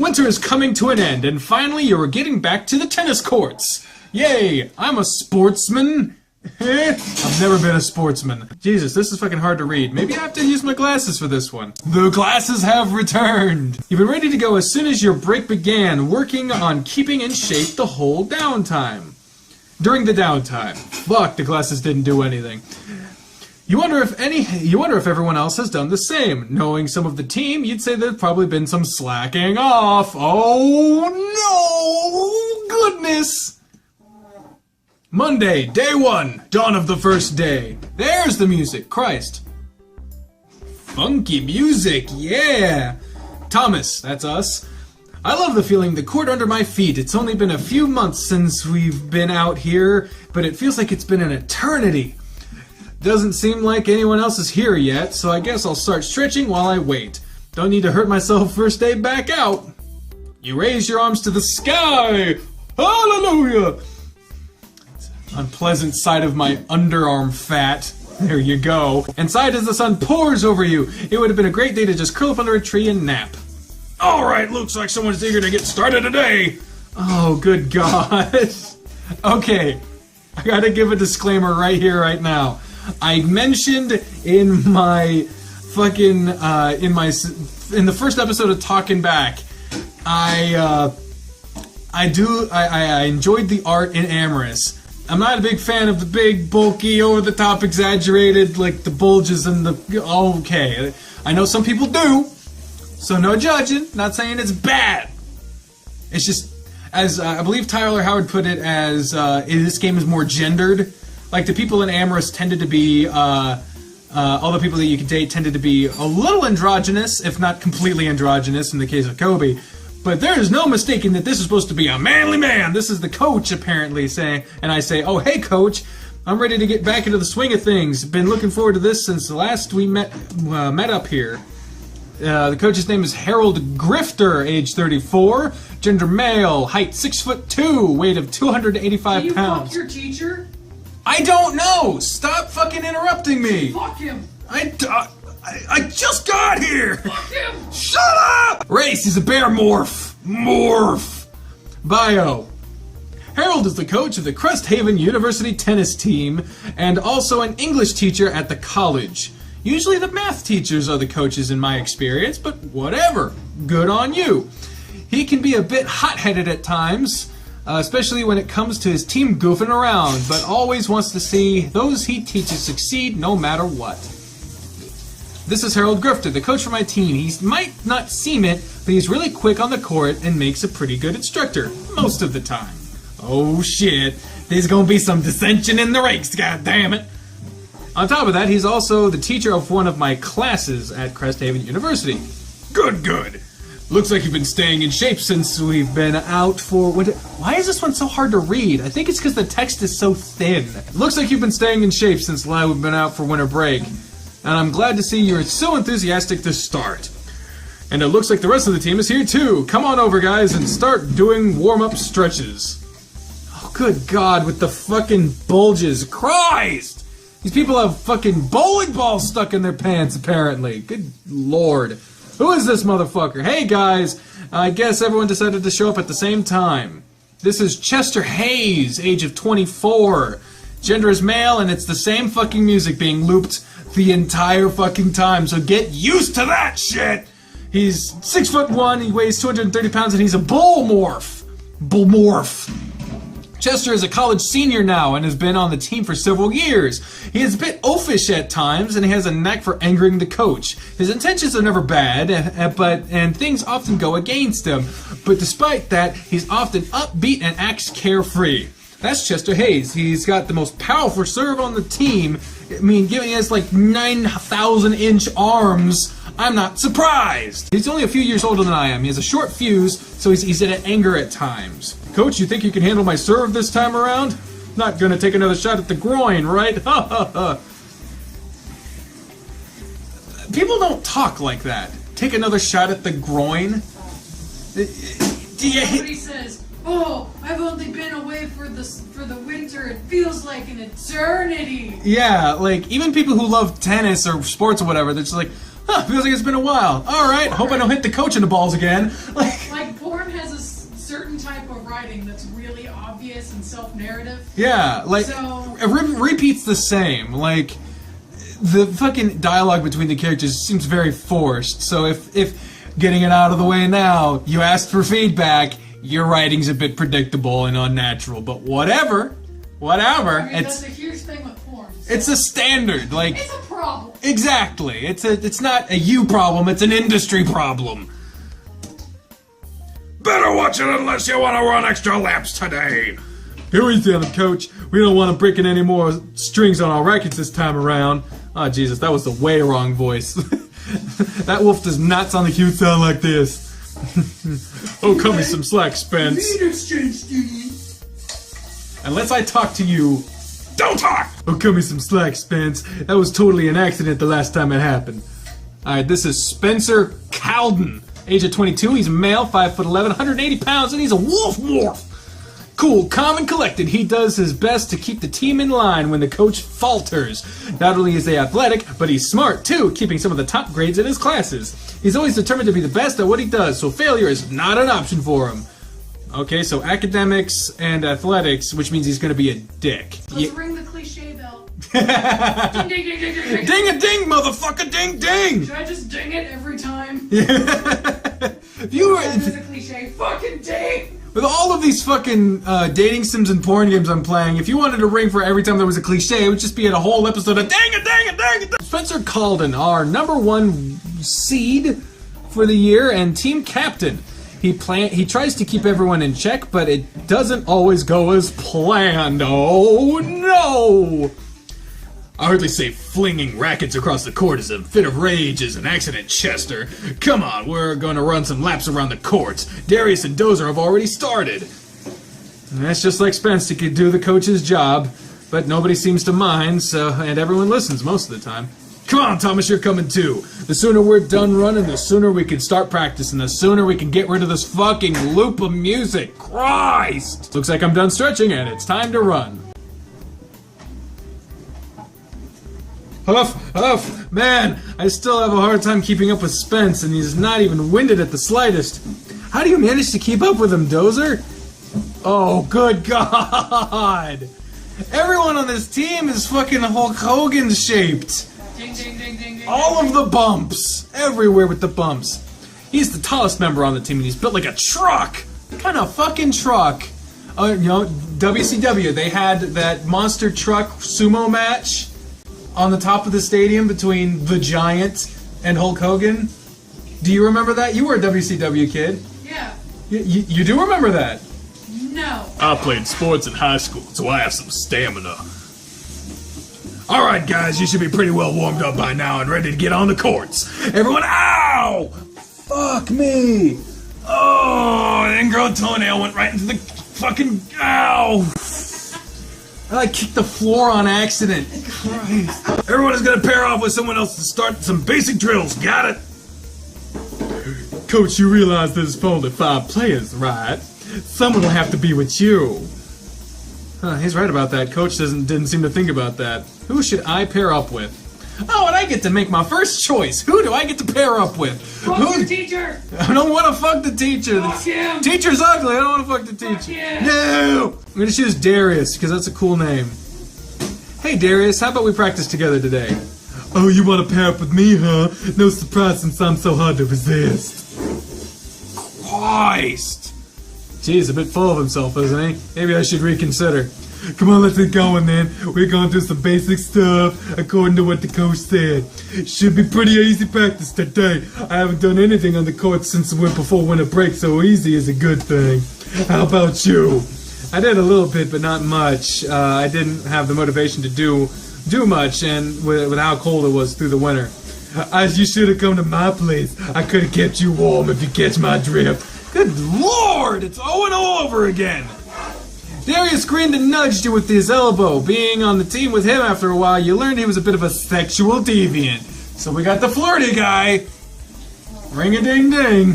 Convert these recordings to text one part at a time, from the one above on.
winter is coming to an end, and finally you are getting back to the tennis courts. Yay, I'm a sportsman. I've never been a sportsman. Jesus, this is fucking hard to read. Maybe I have to use my glasses for this one. The glasses have returned. You've been ready to go as soon as your break began, working on keeping in shape the whole downtime. During the downtime. Fuck, the glasses didn't do anything. You wonder if everyone else has done the same. Knowing some of the team, you'd say there's probably been some slacking off. Oh no! Goodness! Monday, day 1, dawn of the first day. There's the music, Christ. Funky music, yeah! Thomas, that's us. I love the feeling, the court under my feet. It's only been a few months since we've been out here, but it feels like it's been an eternity. Doesn't seem like anyone else is here yet, so I guess I'll start stretching while I wait. Don't need to hurt myself first day back out. You raise your arms to the sky. Hallelujah! Unpleasant sight of my underarm fat. There you go. And sighed as the sun pours over you. It would have been a great day to just curl up under a tree and nap. Alright, looks like someone's eager to get started today. Oh, good God. Okay, I gotta give a disclaimer right here, right now. I mentioned in my fucking, in the first episode of Talking Back, I enjoyed the art in Amorous. I'm not a big fan of the big, bulky, over-the-top, exaggerated, like the bulges and the... Okay, I know some people do, so no judging. Not saying it's bad. It's just, as I believe Tyler Howard put it, as this game is more gendered. Like the people in Amorous tended to be, all the people that you could date tended to be a little androgynous, if not completely androgynous in the case of Kobe. But there is no mistaking that this is supposed to be a manly man. This is the coach apparently saying, and I say, oh hey coach, I'm ready to get back into the swing of things. Been looking forward to this since the last we met up here. The coach's name is Harold Grifter, age 34, gender male, height 6'2", weight of 285 pounds. Fuck your teacher? I don't know. Stop fucking interrupting me. Fuck him. I just got here! Fuck him! Shut up! Race, he's a bear morph. Morph. Bio. Harold is the coach of the Cresthaven University tennis team and also an English teacher at the college. Usually the math teachers are the coaches in my experience, but whatever. Good on you. He can be a bit hot-headed at times, especially when it comes to his team goofing around, but always wants to see those he teaches succeed no matter what. This is Harold Grifter, the coach for my team. He might not seem it, but he's really quick on the court and makes a pretty good instructor, most of the time. Oh shit, there's gonna be some dissension in the ranks, goddammit. On top of that, he's also the teacher of one of my classes at Cresthaven University. Good, good. Looks like you've been staying in shape since we've been out for winter. Why is this one so hard to read? I think it's because the text is so thin. Looks like you've been staying in shape since we've been out for winter break. And I'm glad to see you're so enthusiastic to start. And it looks like the rest of the team is here too. Come on over, guys, and start doing warm-up stretches. Oh, good God, with the fucking bulges. Christ! These people have fucking bowling balls stuck in their pants, apparently. Good Lord. Who is this motherfucker? Hey, guys. I guess everyone decided to show up at the same time. This is Chester Hayes, age of 24. Gender is male, and it's the same fucking music being looped the entire fucking time, so get used to that shit! He's 6'1", he weighs 230 pounds, and he's a bull morph. Bull morph. Chester is a college senior now and has been on the team for several years. He is a bit oafish at times, and he has a knack for angering the coach. His intentions are never bad, and things often go against him. But despite that, he's often upbeat and acts carefree. That's Chester Hayes. He's got the most powerful serve on the team. I mean, given he has like 9,000-inch arms, I'm not surprised. He's only a few years older than I am. He has a short fuse, so he's at anger at times. Coach, you think you can handle my serve this time around? Not gonna take another shot at the groin, right? Ha ha ha. People don't talk like that. Take another shot at the groin? Somebody says, oh, I've only been away for the winter. It feels like an eternity. Yeah, like, even people who love tennis or sports or whatever, they're just like, huh, feels like it's been a while. Alright, hope I don't hit the coach in the balls again. Like and self-narrative. Yeah, like, So- it repeats the same. Like, the fucking dialogue between the characters seems very forced. So if getting it out of the way now, you asked for feedback, your writing's a bit predictable and unnatural. But whatever. I mean, that's a huge thing with porn. So. It's a standard. Like, It's a problem. exactly. It's not a you problem. It's an industry problem. Better watch it unless you want to run extra laps today. Here we go, Coach. We don't want to break in any more strings on our rackets this time around. Oh, Jesus, that was the way wrong voice. That wolf does not sound like you sound like this. Oh, cut me some slack, Spence. Unless I talk to you, don't talk! Oh, cut me some slack, Spence. That was totally an accident the last time it happened. Alright, this is Spencer Cowden. Age of 22, he's male, 5'11", 180 pounds, and he's a wolf morph. Cool, calm and collected, he does his best to keep the team in line when the coach falters. Not only is he athletic, but he's smart too, keeping some of the top grades in his classes. He's always determined to be the best at what he does, so failure is not an option for him. Okay, so academics and athletics, which means he's gonna be a dick. Let's ring the cliche bell. Ding, ding, ding, ding, ding, ding. Ding a ding, motherfucker, ding ding! Should I just ding it every time? If you were, That is a cliche. Fucking ding! with all of these fucking dating sims and porn games I'm playing, if you wanted to ring for every time there was a cliche, it would just be in a whole episode of dang it, dang it, dang it. Spencer Calden, our #1 seed for the year and team captain. He tries to keep everyone in check, but it doesn't always go as planned. Oh no! I hardly say flinging rackets across the court is a fit of rage is an accident, Chester. Come on, we're going to run some laps around the courts. Darius and Dozer have already started. And that's just like Spence to do the coach's job, but nobody seems to mind, and everyone listens most of the time. Come on, Thomas, you're coming too. The sooner we're done running, the sooner we can start practicing, the sooner we can get rid of this fucking loop of music. Christ! Looks like I'm done stretching and it's time to run. Huff, huff, man, I still have a hard time keeping up with Spence, and he's not even winded at the slightest. How do you manage to keep up with him, Dozer? Oh, good God! Everyone on this team is fucking Hulk Hogan shaped. Ding, ding, ding, ding, ding. All of the bumps, everywhere with the bumps. He's the tallest member on the team, and he's built like a truck. What kind of fucking truck? You know, WCW, they had that monster truck sumo match on the top of the stadium between the Giant and Hulk Hogan. Do you remember that? You were a WCW kid. Yeah. You do remember that? No. I played sports in high school, so I have some stamina. Alright guys, you should be pretty well warmed up by now and ready to get on the courts. Everyone, ow! Fuck me! Oh, an ingrown toenail went right into the fucking, ow! I kicked the floor on accident. Christ. Everyone is gonna pair off with someone else to start some basic drills. Got it? Coach, you realize there's only 5 players, right? Someone will have to be with you. He's right about that. Coach didn't seem to think about that. Who should I pair up with? Oh, and I get to make my first choice. Who do I get to pair up with? Fuck your teacher! I don't want to fuck the teacher. Fuck him! Teacher's ugly. I don't want to fuck the teacher. Fuck him! No! I'm going to choose Darius because that's a cool name. Hey, Darius, how about we practice together today? Oh, you want to pair up with me, huh? No surprise since I'm so hard to resist. Christ! He's a bit full of himself, isn't he? Maybe I should reconsider. Come on, let's get going then. We're going to do some basic stuff according to what the coach said. Should be pretty easy practice today. I haven't done anything on the court since before winter break, so easy is a good thing. How about you? I did a little bit, but not much. I didn't have the motivation to do much, and with how cold it was through the winter. You should have come to my place. I could have kept you warm if you catch my drift. Good Lord! It's 0-0 all over again! Darius grinned and nudged you with his elbow. Being on the team with him after a while, you learned he was a bit of a sexual deviant. So we got the flirty guy. Ring-a-ding-ding.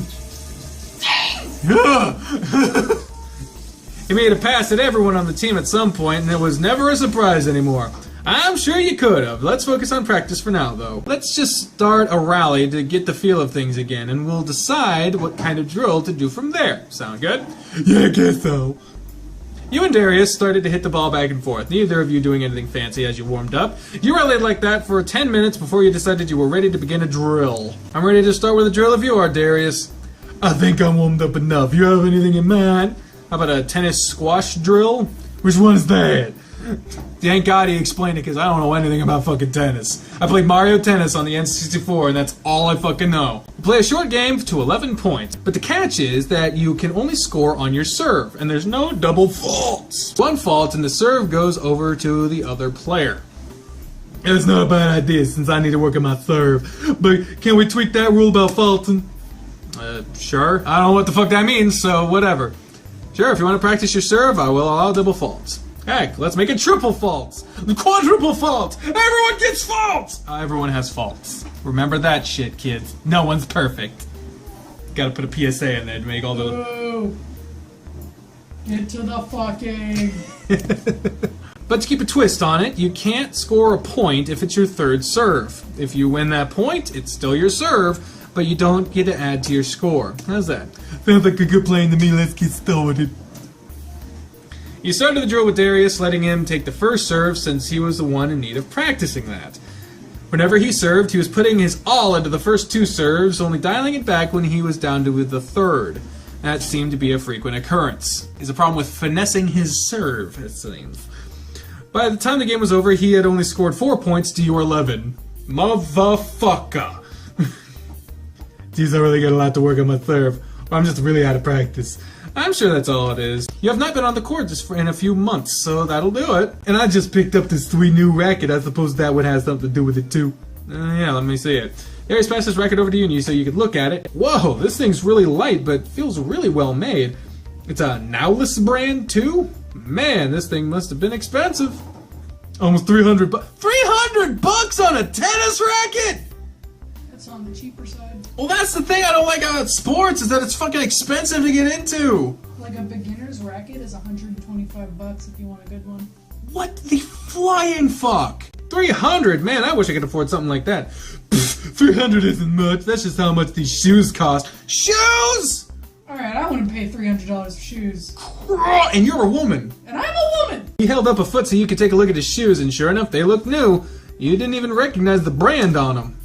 He made a pass at everyone on the team at some point, and it was never a surprise anymore. I'm sure you could have. Let's focus on practice for now, though. Let's just start a rally to get the feel of things again, and we'll decide what kind of drill to do from there. Sound good? Yeah, I guess so. You and Darius started to hit the ball back and forth, neither of you doing anything fancy as you warmed up. You rallied like that for 10 minutes before you decided you were ready to begin a drill. I'm ready to start with a drill if you are, Darius. I think I'm warmed up enough. You have anything in mind? How about a tennis squash drill? Which one is that? Thank God he explained it, because I don't know anything about fucking tennis. I played Mario Tennis on the N64, and that's all I fucking know. You play a short game to 11 points, but the catch is that you can only score on your serve, and there's no double faults. One fault, and the serve goes over to the other player. It's not a bad idea, since I need to work on my serve, but can we tweak that rule about faulting? Sure. I don't know what the fuck that means, so whatever. Sure, if you want to practice your serve, I will allow double faults. Heck, let's make it triple faults. The quadruple fault. Everyone gets faults. Everyone has faults. Remember that shit, kids. No one's perfect. Gotta put a PSA in there to make all the... Ooh. Get to the fucking... But to keep a twist on it, you can't score a point if it's your third serve. If you win that point, it's still your serve, but you don't get to add to your score. How's that? Sounds like a good plan to me. Let's get started. You started the drill with Darius, letting him take the first serve since he was the one in need of practicing that. Whenever he served, he was putting his all into the first two serves, only dialing it back when he was down to the third. That seemed to be a frequent occurrence. He's a problem with finessing his serve, it seems. By the time the game was over, he had only scored 4 points to your 11. Motherfucker! Geez, I really got a lot to work on my serve. Or I'm just really out of practice. I'm sure that's all it is. You have not been on the court just in a few months, so that'll do it. And I just picked up this sweet new racket. I suppose that would have something to do with it too. Yeah, let me see it. Darius passed this racket over to you so you could look at it. Whoa, this thing's really light, but feels really well made. It's a Nowless brand too? Man, this thing must have been expensive. Almost 300 bucks. 300 bucks on a tennis racket? That's on the cheaper side. Well, that's the thing I don't like about sports, is that it's fucking expensive to get into. Like a beginner's racket is 125 bucks if you want a good one. What the flying fuck? 300? Man, I wish I could afford something like that. Pfft, 300 isn't much. That's just how much these shoes cost. Shoes! Alright, I wouldn't pay $300 for shoes. And you're a woman. And I'm a woman! He held up a foot so you could take a look at his shoes, and sure enough, they looked new. You didn't even recognize the brand on them.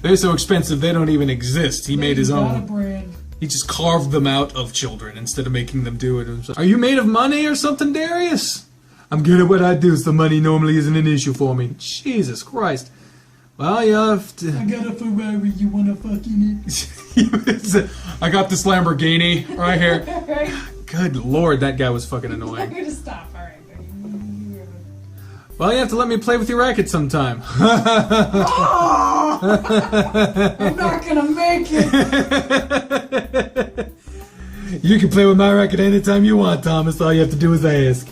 They're so expensive they don't even exist. He made his own. A brand. He just carved them out of children instead of making them do it himself. Are you made of money or something, Darius? I'm good at what I do, so money normally isn't an issue for me. Jesus Christ. Well, you have to... I got a Ferrari, you wanna fucking it? I got this Lamborghini right here. Right? Good Lord, that guy was fucking annoying. I'm gonna stop, alright. Well, you have to let me play with your racket sometime. Oh! I'm not gonna make it! You can play with my racket anytime you want, Thomas. All you have to do is ask.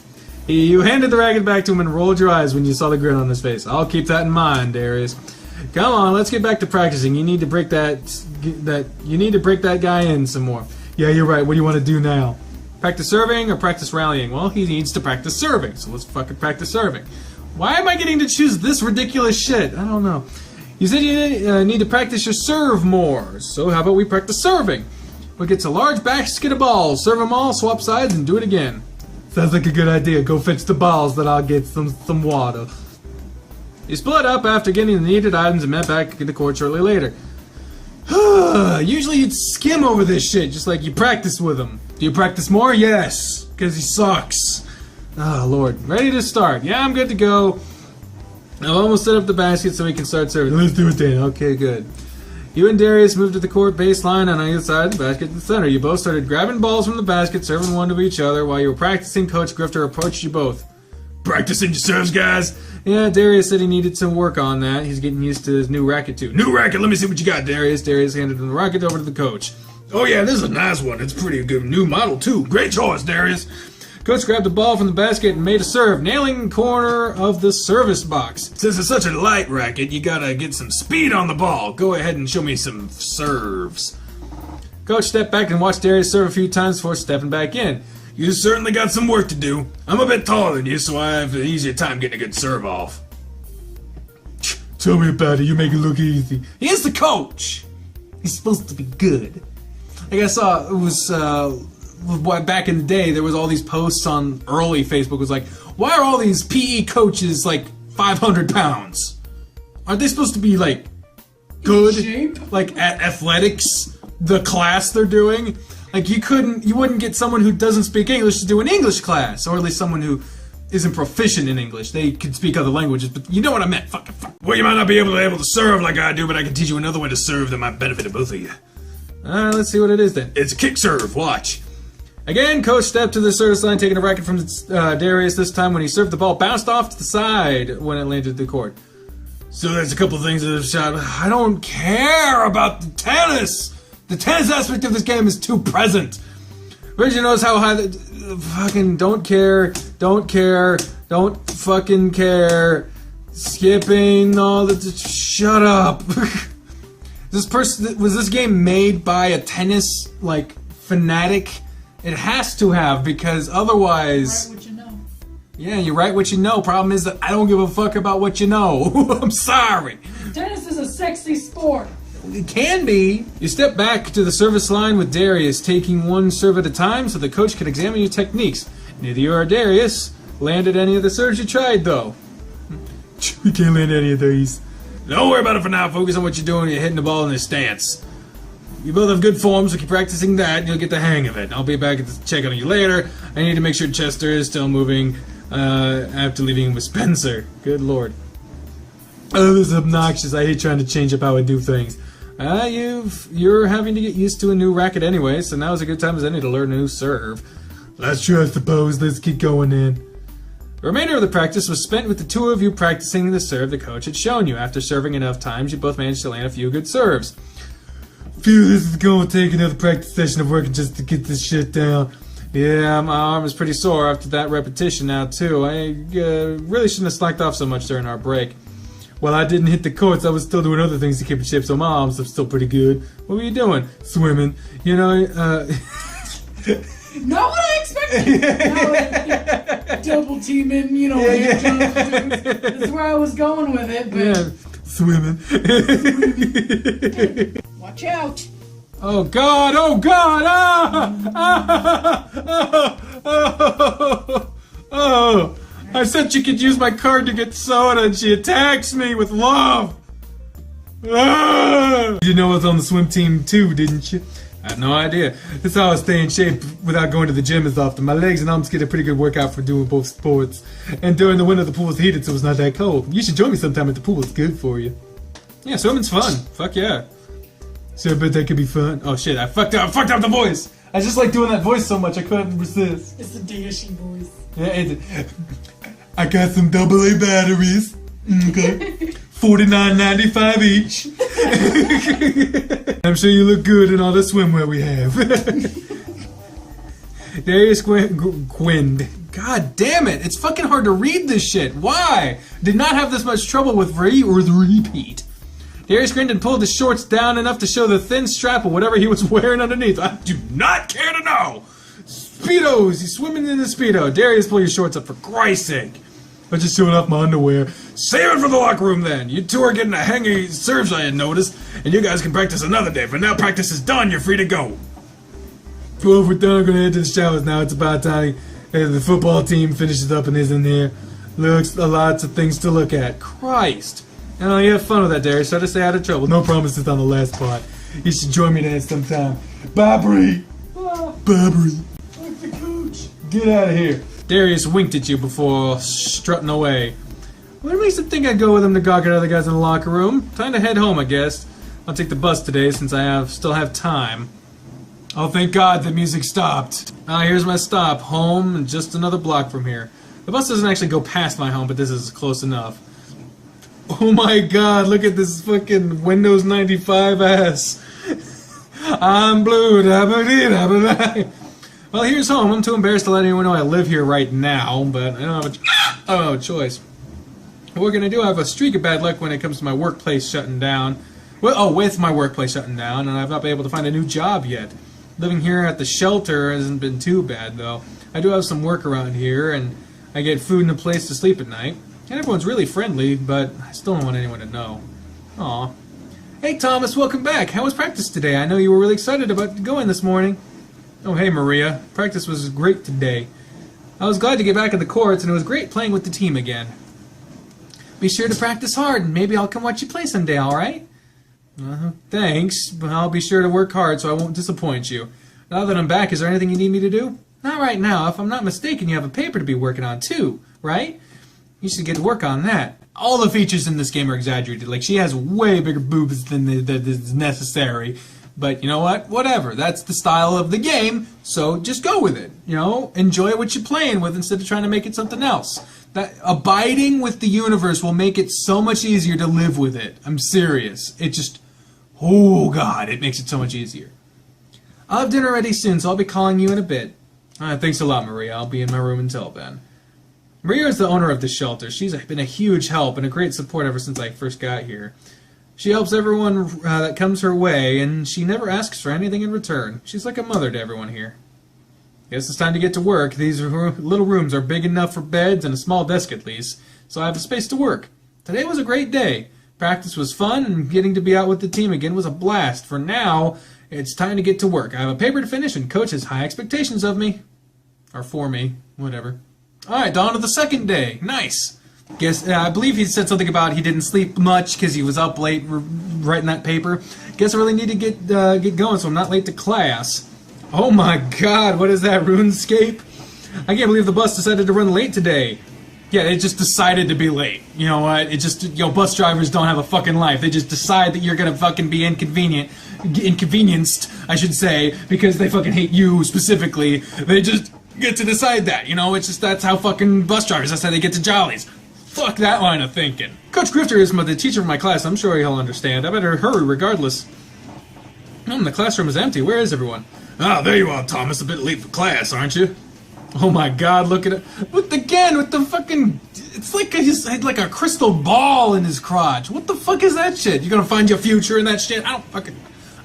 You handed the racket back to him and rolled your eyes when you saw the grin on his face. I'll keep that in mind, Darius. Come on, let's get back to practicing. You need to break that guy in some more. Yeah, you're right. What do you want to do now? Practice serving or practice rallying? Well, he needs to practice serving, so let's fucking practice serving. Why am I getting to choose this ridiculous shit? I don't know. You said you need to practice your serve more, so how about we practice serving? We'll get a large basket of balls, serve them all, swap sides, and do it again. Sounds like a good idea. Go fetch the balls, then I'll get some water. You split up after getting the needed items and met back in the court shortly later. Usually you'd skim over this shit, just like you practice with him. Do you practice more? Yes, because he sucks. Oh, Lord. Ready to start. Yeah, I'm good to go. I've almost set up the basket so we can start serving. Let's do it then. Okay, good. You and Darius moved to the court baseline on either side of the basket in the center. You both started grabbing balls from the basket, serving one to each other. While you were practicing, Coach Grifter approached you both. Practicing your serves, guys? Yeah, Darius said he needed some work on that. He's getting used to his new racket, too. New racket? Let me see what you got, Darius. Darius handed him the racket over to the coach. Oh, yeah, this is a nice one. It's pretty good new model, too. Great choice, Darius. Coach grabbed the ball from the basket and made a serve, nailing the corner of the service box. Since it's such a light racket, you gotta get some speed on the ball. Go ahead and show me some serves. Coach stepped back and watched Darius serve a few times before stepping back in. You certainly got some work to do. I'm a bit taller than you, so I have an easier time getting a good serve off. Tell me about it. You make it look easy. He is the coach. He's supposed to be good. Like I saw, it was back in the day, there was all these posts on early Facebook. It was like, why are all these PE coaches like 500 pounds? Aren't they supposed to be like good, like at athletics, the class they're doing? Like you wouldn't get someone who doesn't speak English to do an English class, or at least someone who isn't proficient in English. They can speak other languages, but you know what I meant. Fuck. Well, you might not be able to serve like I do, but I can teach you another way to serve that might benefit both of you. Let's see what it is then. It's a kick serve. Watch. Again, coach stepped to the service line, taking a racket from Darius. This time, when he served, the ball bounced off to the side when it landed the court. So there's a couple of things that have shot. I don't care about the tennis. The tennis aspect of this game is too present. Reggie knows how high the... Fucking don't care, don't fucking care. Skipping all the... Shut up. Was this game made by a tennis, like, fanatic? It has to have, because otherwise... Write what you know. Yeah, you write what you know. Problem is that I don't give a fuck about what you know. I'm sorry. Tennis is a sexy sport. It can be. You step back to the service line with Darius, taking one serve at a time so the coach can examine your techniques. Neither you or Darius landed any of the serves you tried, though. You can't land any of these. Don't worry about it for now. Focus on what you're doing when you're hitting the ball in this stance. You both have good form, so keep practicing that and you'll get the hang of it. I'll be back to check on you later. I need to make sure Chester is still moving after leaving with Spencer. Good lord. Oh, this is obnoxious. I hate trying to change up how I do things. You're having to get used to a new racket anyway, so now is a good time as any to learn a new serve. That's true, I suppose. Let's keep going in. The remainder of the practice was spent with the two of you practicing the serve the coach had shown you. After serving enough times, you both managed to land a few good serves. Phew, this is going to take another practice session of working just to get this shit down. Yeah, my arm is pretty sore after that repetition now, too. I really shouldn't have slacked off so much during our break. While I didn't hit the courts, I was still doing other things to keep in shape, so my arms are still pretty good. What were you doing? Swimming. You know, Not what I expected! No, double teaming, you know, hand jump. That's where I was going with it, but... Yeah, swimming. Hey, watch out! Oh God! Oh God! Oh! I said she could use my card to get soda, and she attacks me with love. You know I was on the swim team too, didn't you? I had no idea. That's how I stay in shape without going to the gym as often. My legs and arms get a pretty good workout for doing both sports. And during the winter, the pool is heated, so it's not that cold. You should join me sometime at the pool. It's good for you. Yeah, swimming's fun. Fuck yeah. So I bet that could be fun. Oh shit! I fucked up the voice. I just like doing that voice so much I couldn't resist. It's a dashing voice. Yeah, I got some AA batteries. Okay. $49.95 each. I'm sure you look good in all the swimwear we have. Darius Gwyn. God damn it. It's fucking hard to read this shit. Why? Did not have this much trouble with the repeat. Darius grinned and pulled his shorts down enough to show the thin strap of whatever he was wearing underneath. I do not care to know. Speedos. He's swimming in the Speedo. Darius, pull your shorts up for Christ's sake. I'm just showing off my underwear. Save it for the locker room then. You two are getting a hang of serves I had noticed, and you guys can practice another day. But now practice is done, you're free to go. Well, we're done. I'm gonna head to the showers now. It's about time the football team finishes up and is in there. Looks lots of things to look at. Christ. Oh, you have fun with that, Darius. Try to stay out of trouble. No promises on the last part. You should join me there sometime. Bye, Bree. Bye, Bree. Like the coach. Get out of here. Darius winked at you before strutting away. What makes him think I'd go with him to gawk at other guys in the locker room? Time to head home, I guess. I'll take the bus today since I still have time. Oh, thank God the music stopped. Here's my stop. Home, and just another block from here. The bus doesn't actually go past my home, but this is close enough. Oh my God, look at this fucking Windows 95 ass. I'm blue, da-ba-dee-da-ba-da. Well, here's home. I'm too embarrassed to let anyone know I live here right now, but I don't have a choice. What we're gonna do, I have a streak of bad luck when it comes to my workplace shutting down. Well, with my workplace shutting down, and I've not been able to find a new job yet. Living here at the shelter hasn't been too bad, though. I do have some work around here, and I get food and a place to sleep at night. And everyone's really friendly, but I still don't want anyone to know. Aw. Hey, Thomas, welcome back. How was practice today? I know you were really excited about going this morning. Oh, hey, Maria. Practice was great today. I was glad to get back in the courts, and it was great playing with the team again. Be sure to practice hard, and maybe I'll come watch you play someday, alright? Thanks, but I'll be sure to work hard so I won't disappoint you. Now that I'm back, is there anything you need me to do? Not right now. If I'm not mistaken, you have a paper to be working on, too, right? You should get to work on that. All the features in this game are exaggerated. Like, she has way bigger boobs than is necessary. But you know what? Whatever. That's the style of the game, so just go with it. You know, enjoy what you're playing with instead of trying to make it something else. That abiding with the universe will make it so much easier to live with it. I'm serious. It just, oh God, it makes it so much easier. I'll have dinner ready soon, so I'll be calling you in a bit. Thanks a lot, Maria. I'll be in my room until then. Maria is the owner of the shelter. She's been a huge help and a great support ever since I first got here. She helps everyone that comes her way, and she never asks for anything in return. She's like a mother to everyone here. Guess it's time to get to work. These little rooms are big enough for beds and a small desk at least, so I have a space to work. Today was a great day. Practice was fun, and getting to be out with the team again was a blast. For now, it's time to get to work. I have a paper to finish, and Coach has high expectations of me. Or for me. Whatever. Alright, dawn of the second day. Nice. Guess I believe he said something about he didn't sleep much because he was up late writing that paper. Guess I really need to get going so I'm not late to class. Oh my God, what is that, RuneScape? I can't believe the bus decided to run late today. Yeah, it just decided to be late. You know what? It just, bus drivers don't have a fucking life. They just decide that you're gonna fucking be inconvenienced, I should say, because they fucking hate you specifically. They just get to decide that, you know? It's just, that's how fucking bus drivers, that's how they get to jollies. Fuck that line of thinking. Coach Grifter is the teacher of my class. I'm sure he'll understand. I better hurry regardless. The classroom is empty. Where is everyone? Ah, there you are, Thomas. A bit late for class, aren't you? Oh my God, look at it. With the fucking... It's like he had like a crystal ball in his crotch. What the fuck is that shit? You gonna find your future in that shit? I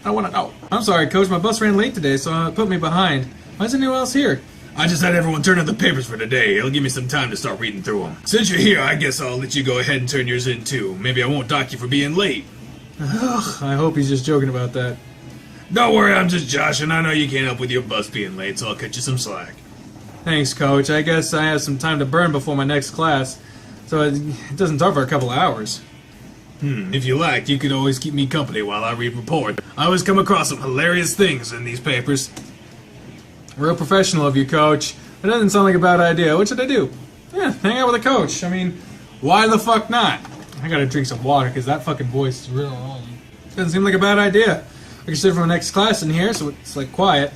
don't wanna know. I'm sorry, Coach. My bus ran late today, so it put me behind. Why isn't anyone else here? I just had everyone turn in the papers for today. It'll give me some time to start reading through them. Since you're here, I guess I'll let you go ahead and turn yours in too. Maybe I won't dock you for being late. Ugh, I hope he's just joking about that. Don't worry, I'm just Josh, and I know you can't help with your bus being late, so I'll cut you some slack. Thanks, Coach. I guess I have some time to burn before my next class, so it doesn't start for a couple of hours. If you like, you could always keep me company while I read report. I always come across some hilarious things in these papers. Real professional of you, Coach. It doesn't sound like a bad idea. What should I do? Yeah, hang out with a coach. I mean, why the fuck not? I gotta drink some water, because that fucking voice is real annoying. Doesn't seem like a bad idea. I can sit for my next class in here, so it's like quiet.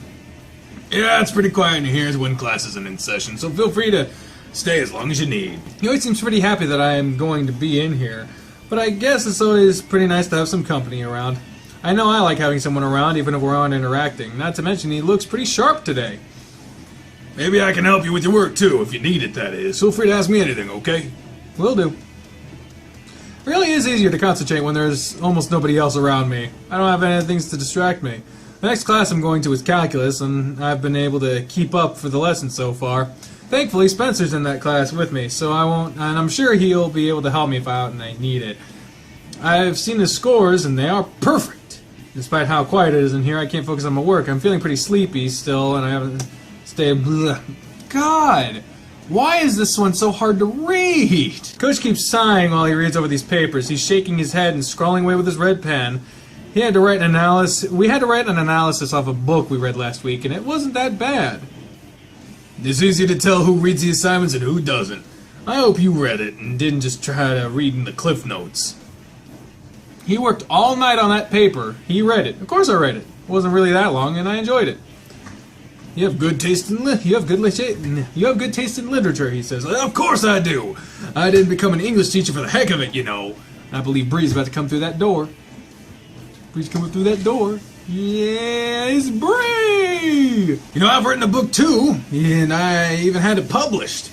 Yeah, it's pretty quiet in here when class isn't in session, so feel free to stay as long as you need. He always seems pretty happy that I am going to be in here, but I guess it's always pretty nice to have some company around. I know I like having someone around, even if we're not interacting. Not to mention, he looks pretty sharp today. Maybe I can help you with your work, too, if you need it, that is. Feel free to ask me anything, okay? Will do. It really is easier to concentrate when there's almost nobody else around me. I don't have any things to distract me. The next class I'm going to is calculus, and I've been able to keep up for the lesson so far. Thankfully, Spencer's in that class with me, so I won't, and I'm sure he'll be able to help me if I need it. I've seen his scores, and they are perfect. Despite how quiet it is in here, I can't focus on my work. I'm feeling pretty sleepy still, and I haven't stayed. Bleh. God, why is this one so hard to read? Coach keeps sighing while he reads over these papers. He's shaking his head and scrawling away with his red pen. We had to write an analysis off a book we read last week, and it wasn't that bad. It's easy to tell who reads the assignments and who doesn't. I hope you read it and didn't just try to read in the cliff notes. He worked all night on that paper. He read it. Of course I read it. It wasn't really that long, and I enjoyed it. You have good taste in taste in literature, he says. Of course I do. I didn't become an English teacher for the heck of it, you know. I believe Bree's about to come through that door. Bree's coming through that door. Yeah, it's Bree! You know, I've written a book too, and I even had it published.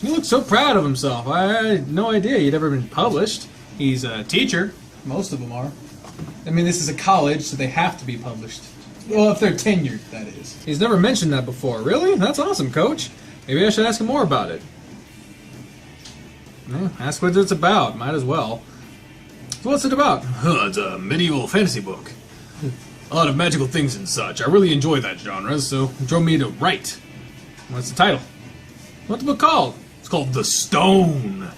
He looks so proud of himself. I had no idea he'd ever been published. He's a teacher. Most of them are. I mean, this is a college, so they have to be published. Well, if they're tenured, that is. He's never mentioned that before. Really? That's awesome, Coach. Maybe I should ask him more about it. Ask what it's about. Might as well. So what's it about? It's a medieval fantasy book. a lot of magical things and such. I really enjoy that genre, so it drove me to write. What's the title? What's the book called? It's called The Stone.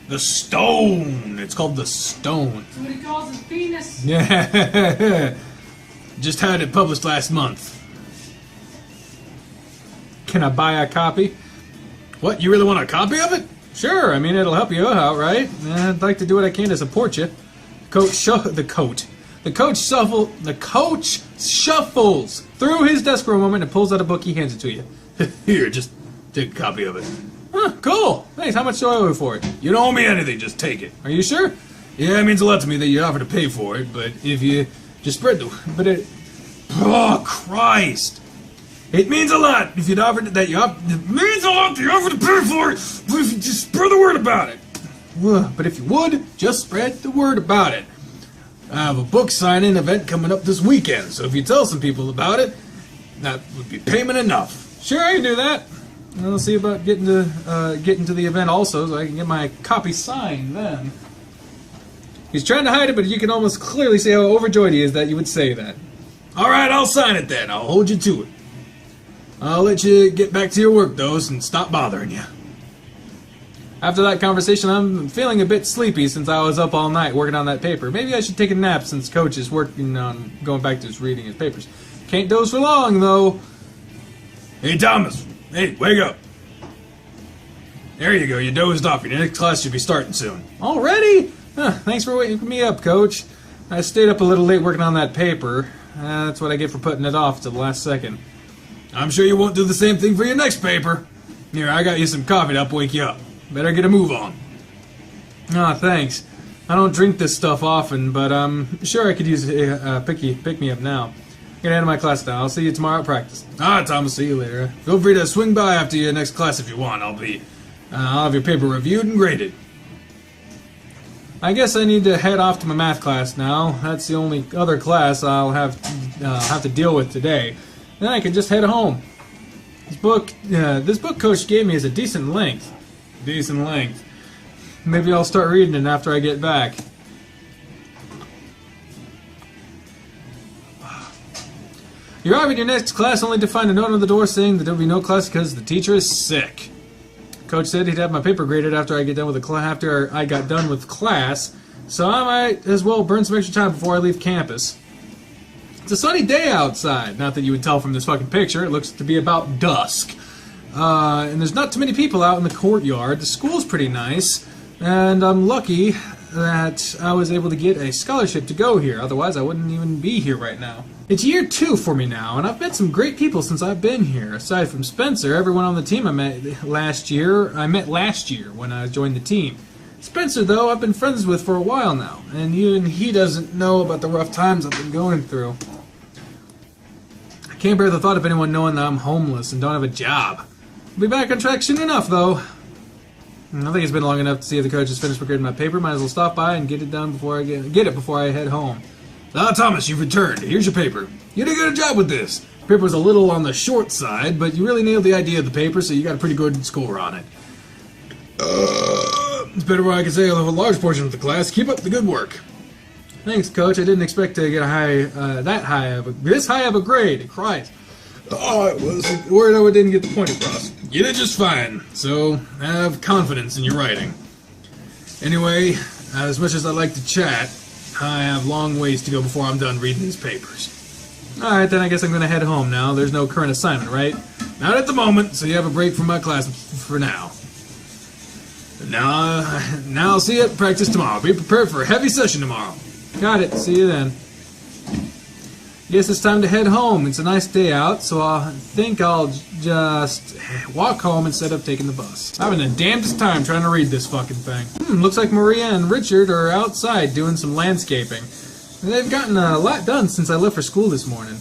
The Stone. It's called The Stone. That's what he calls his penis. Yeah. Just had it published last month. Can I buy a copy? What, you really want a copy of it? Sure, I mean, it'll help you out, right? I'd like to do what I can to support you. The coach shuffles through his desk for a moment and pulls out a book. He hands it to you. Here, just take a copy of it. Huh, cool. Thanks, how much do I owe you for it? You don't owe me anything, just take it. Are you sure? Yeah, it means a lot to me that you offer to pay for it, but if you just spread the... Oh, Christ! It means a lot if you'd offer that you offer. It means a lot that you offer to pay for it. But if you just spread the word about it. But if you would, just spread the word about it. I have a book signing event coming up this weekend, so if you tell some people about it, that would be payment enough. Sure, I can do that. I'll see about getting to the event also, so I can get my copy signed then. He's trying to hide it, but you can almost clearly see how overjoyed he is that you would say that. All right, I'll sign it then. I'll hold you to it. I'll let you get back to your work, though, and stop bothering you. After that conversation, I'm feeling a bit sleepy since I was up all night working on that paper. Maybe I should take a nap since Coach is working on going back to his reading his papers. Can't doze for long, though. Hey, Thomas. Hey, wake up. There you go. You dozed off. Your next class should be starting soon. Already? Thanks for waking me up, Coach. I stayed up a little late working on that paper. That's what I get for putting it off to the last second. I'm sure you won't do the same thing for your next paper. Here, I got you some coffee to help wake you up. Better get a move on. Thanks. I don't drink this stuff often, but I'm sure I could use a pick-me-up now. Get out of my class now. I'll see you tomorrow at practice. Thomas, see you later. Feel free to swing by after your next class if you want. I'll have your paper reviewed and graded. I guess I need to head off to my math class now. That's the only other class I'll have to deal with today. Then I can just head home. This book Coach gave me is a decent length. Maybe I'll start reading it after I get back. You arrive at your next class only to find a note on the door saying that there will be no class because the teacher is sick. Coach said he'd have my paper graded after I got done with class, so I might as well burn some extra time before I leave campus. It's a sunny day outside. Not that you would tell from this fucking picture. It looks to be about dusk. And there's not too many people out in the courtyard. The school's pretty nice, and I'm lucky that I was able to get a scholarship to go here. Otherwise, I wouldn't even be here right now. It's year 2 for me now, and I've met some great people since I've been here. Aside from Spencer, everyone on the team I met last year when I joined the team. Spencer, though, I've been friends with for a while now, and even he doesn't know about the rough times I've been going through. I can't bear the thought of anyone knowing that I'm homeless and don't have a job. I'll be back on track soon enough, though. I think it's been long enough to see if the coach has finished grading my paper. Might as well stop by and get it done before I head home. Thomas, you've returned. Here's your paper. You did a good job with this. The paper was a little on the short side, but you really nailed the idea of the paper, so you got a pretty good score on it. It's better what I can say of a large portion of the class. Keep up the good work. Thanks, Coach. I didn't expect to get this high of a grade. Christ. I was worried I didn't get the point across. You did just fine, so have confidence in your writing. Anyway, as much as I like to chat, I have long ways to go before I'm done reading these papers. Alright, then I guess I'm going to head home now. There's no current assignment, right? Not at the moment, so you have a break from my class for now. Now I'll see you at practice tomorrow. Be prepared for a heavy session tomorrow. Got it. See you then. Guess it's time to head home. It's a nice day out, so I think I'll just walk home instead of taking the bus. I'm having the damnedest time trying to read this fucking thing. Looks like Maria and Richard are outside doing some landscaping. They've gotten a lot done since I left for school this morning.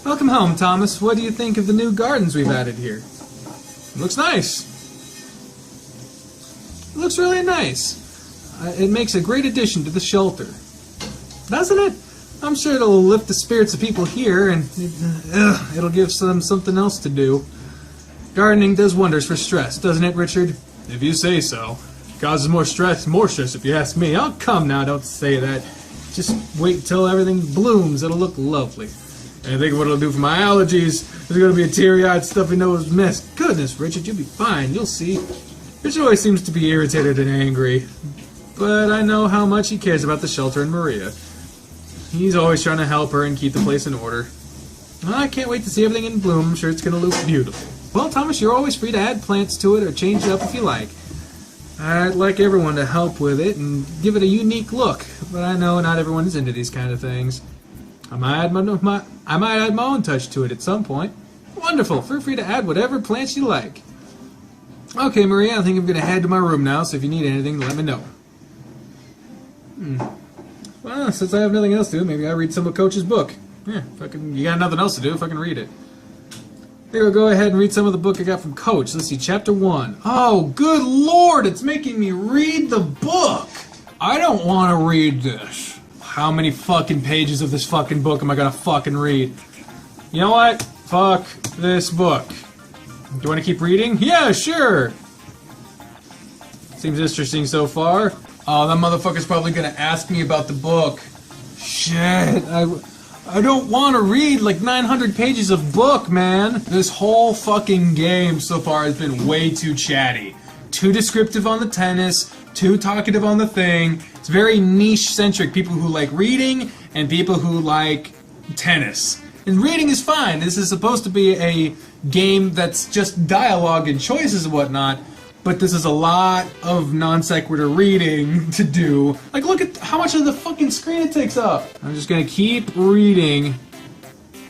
Welcome home, Thomas. What do you think of the new gardens we've added here? Looks nice. It looks really nice. It makes a great addition to the shelter. Doesn't it? I'm sure it'll lift the spirits of people here, and it'll give them something else to do. Gardening does wonders for stress, doesn't it, Richard? If you say so. It causes more stress if you ask me. Oh, come now, don't say that. Just wait till everything blooms. It'll look lovely. And I think what it'll do for my allergies is going to be a teary-eyed, stuffy-nosed mess. Goodness, Richard, you'll be fine. You'll see. Richard always seems to be irritated and angry. But I know how much he cares about the shelter and Maria. He's always trying to help her and keep the place in order. Well, I can't wait to see everything in bloom. I'm sure it's going to look beautiful. Well, Thomas, you're always free to add plants to it or change it up if you like. I'd like everyone to help with it and give it a unique look, but I know not everyone is into these kind of things. I might add my own touch to it at some point. Wonderful. Feel free to add whatever plants you like. Okay, Maria, I think I'm going to head to my room now, so if you need anything, let me know. Well, since I have nothing else to do, maybe I'll read some of Coach's book. Yeah, you got nothing else to do, fucking read it. I think I'll go ahead and read some of the book I got from Coach. Let's see, chapter 1. Oh, good lord, it's making me read the book! I don't want to read this. How many fucking pages of this fucking book am I gonna fucking read? You know what? Fuck this book. Do you want to keep reading? Yeah, sure! Seems interesting so far. Oh, that motherfucker's probably gonna ask me about the book. Shit, I don't want to read like 900 pages of book, man. This whole fucking game so far has been way too chatty. Too descriptive on the tennis, too talkative on the thing. It's very niche-centric. People who like reading and people who like tennis. And reading is fine. This is supposed to be a game that's just dialogue and choices and whatnot. But this is a lot of non-sequitur reading to do. Like, look at how much of the fucking screen it takes up. I'm just gonna keep reading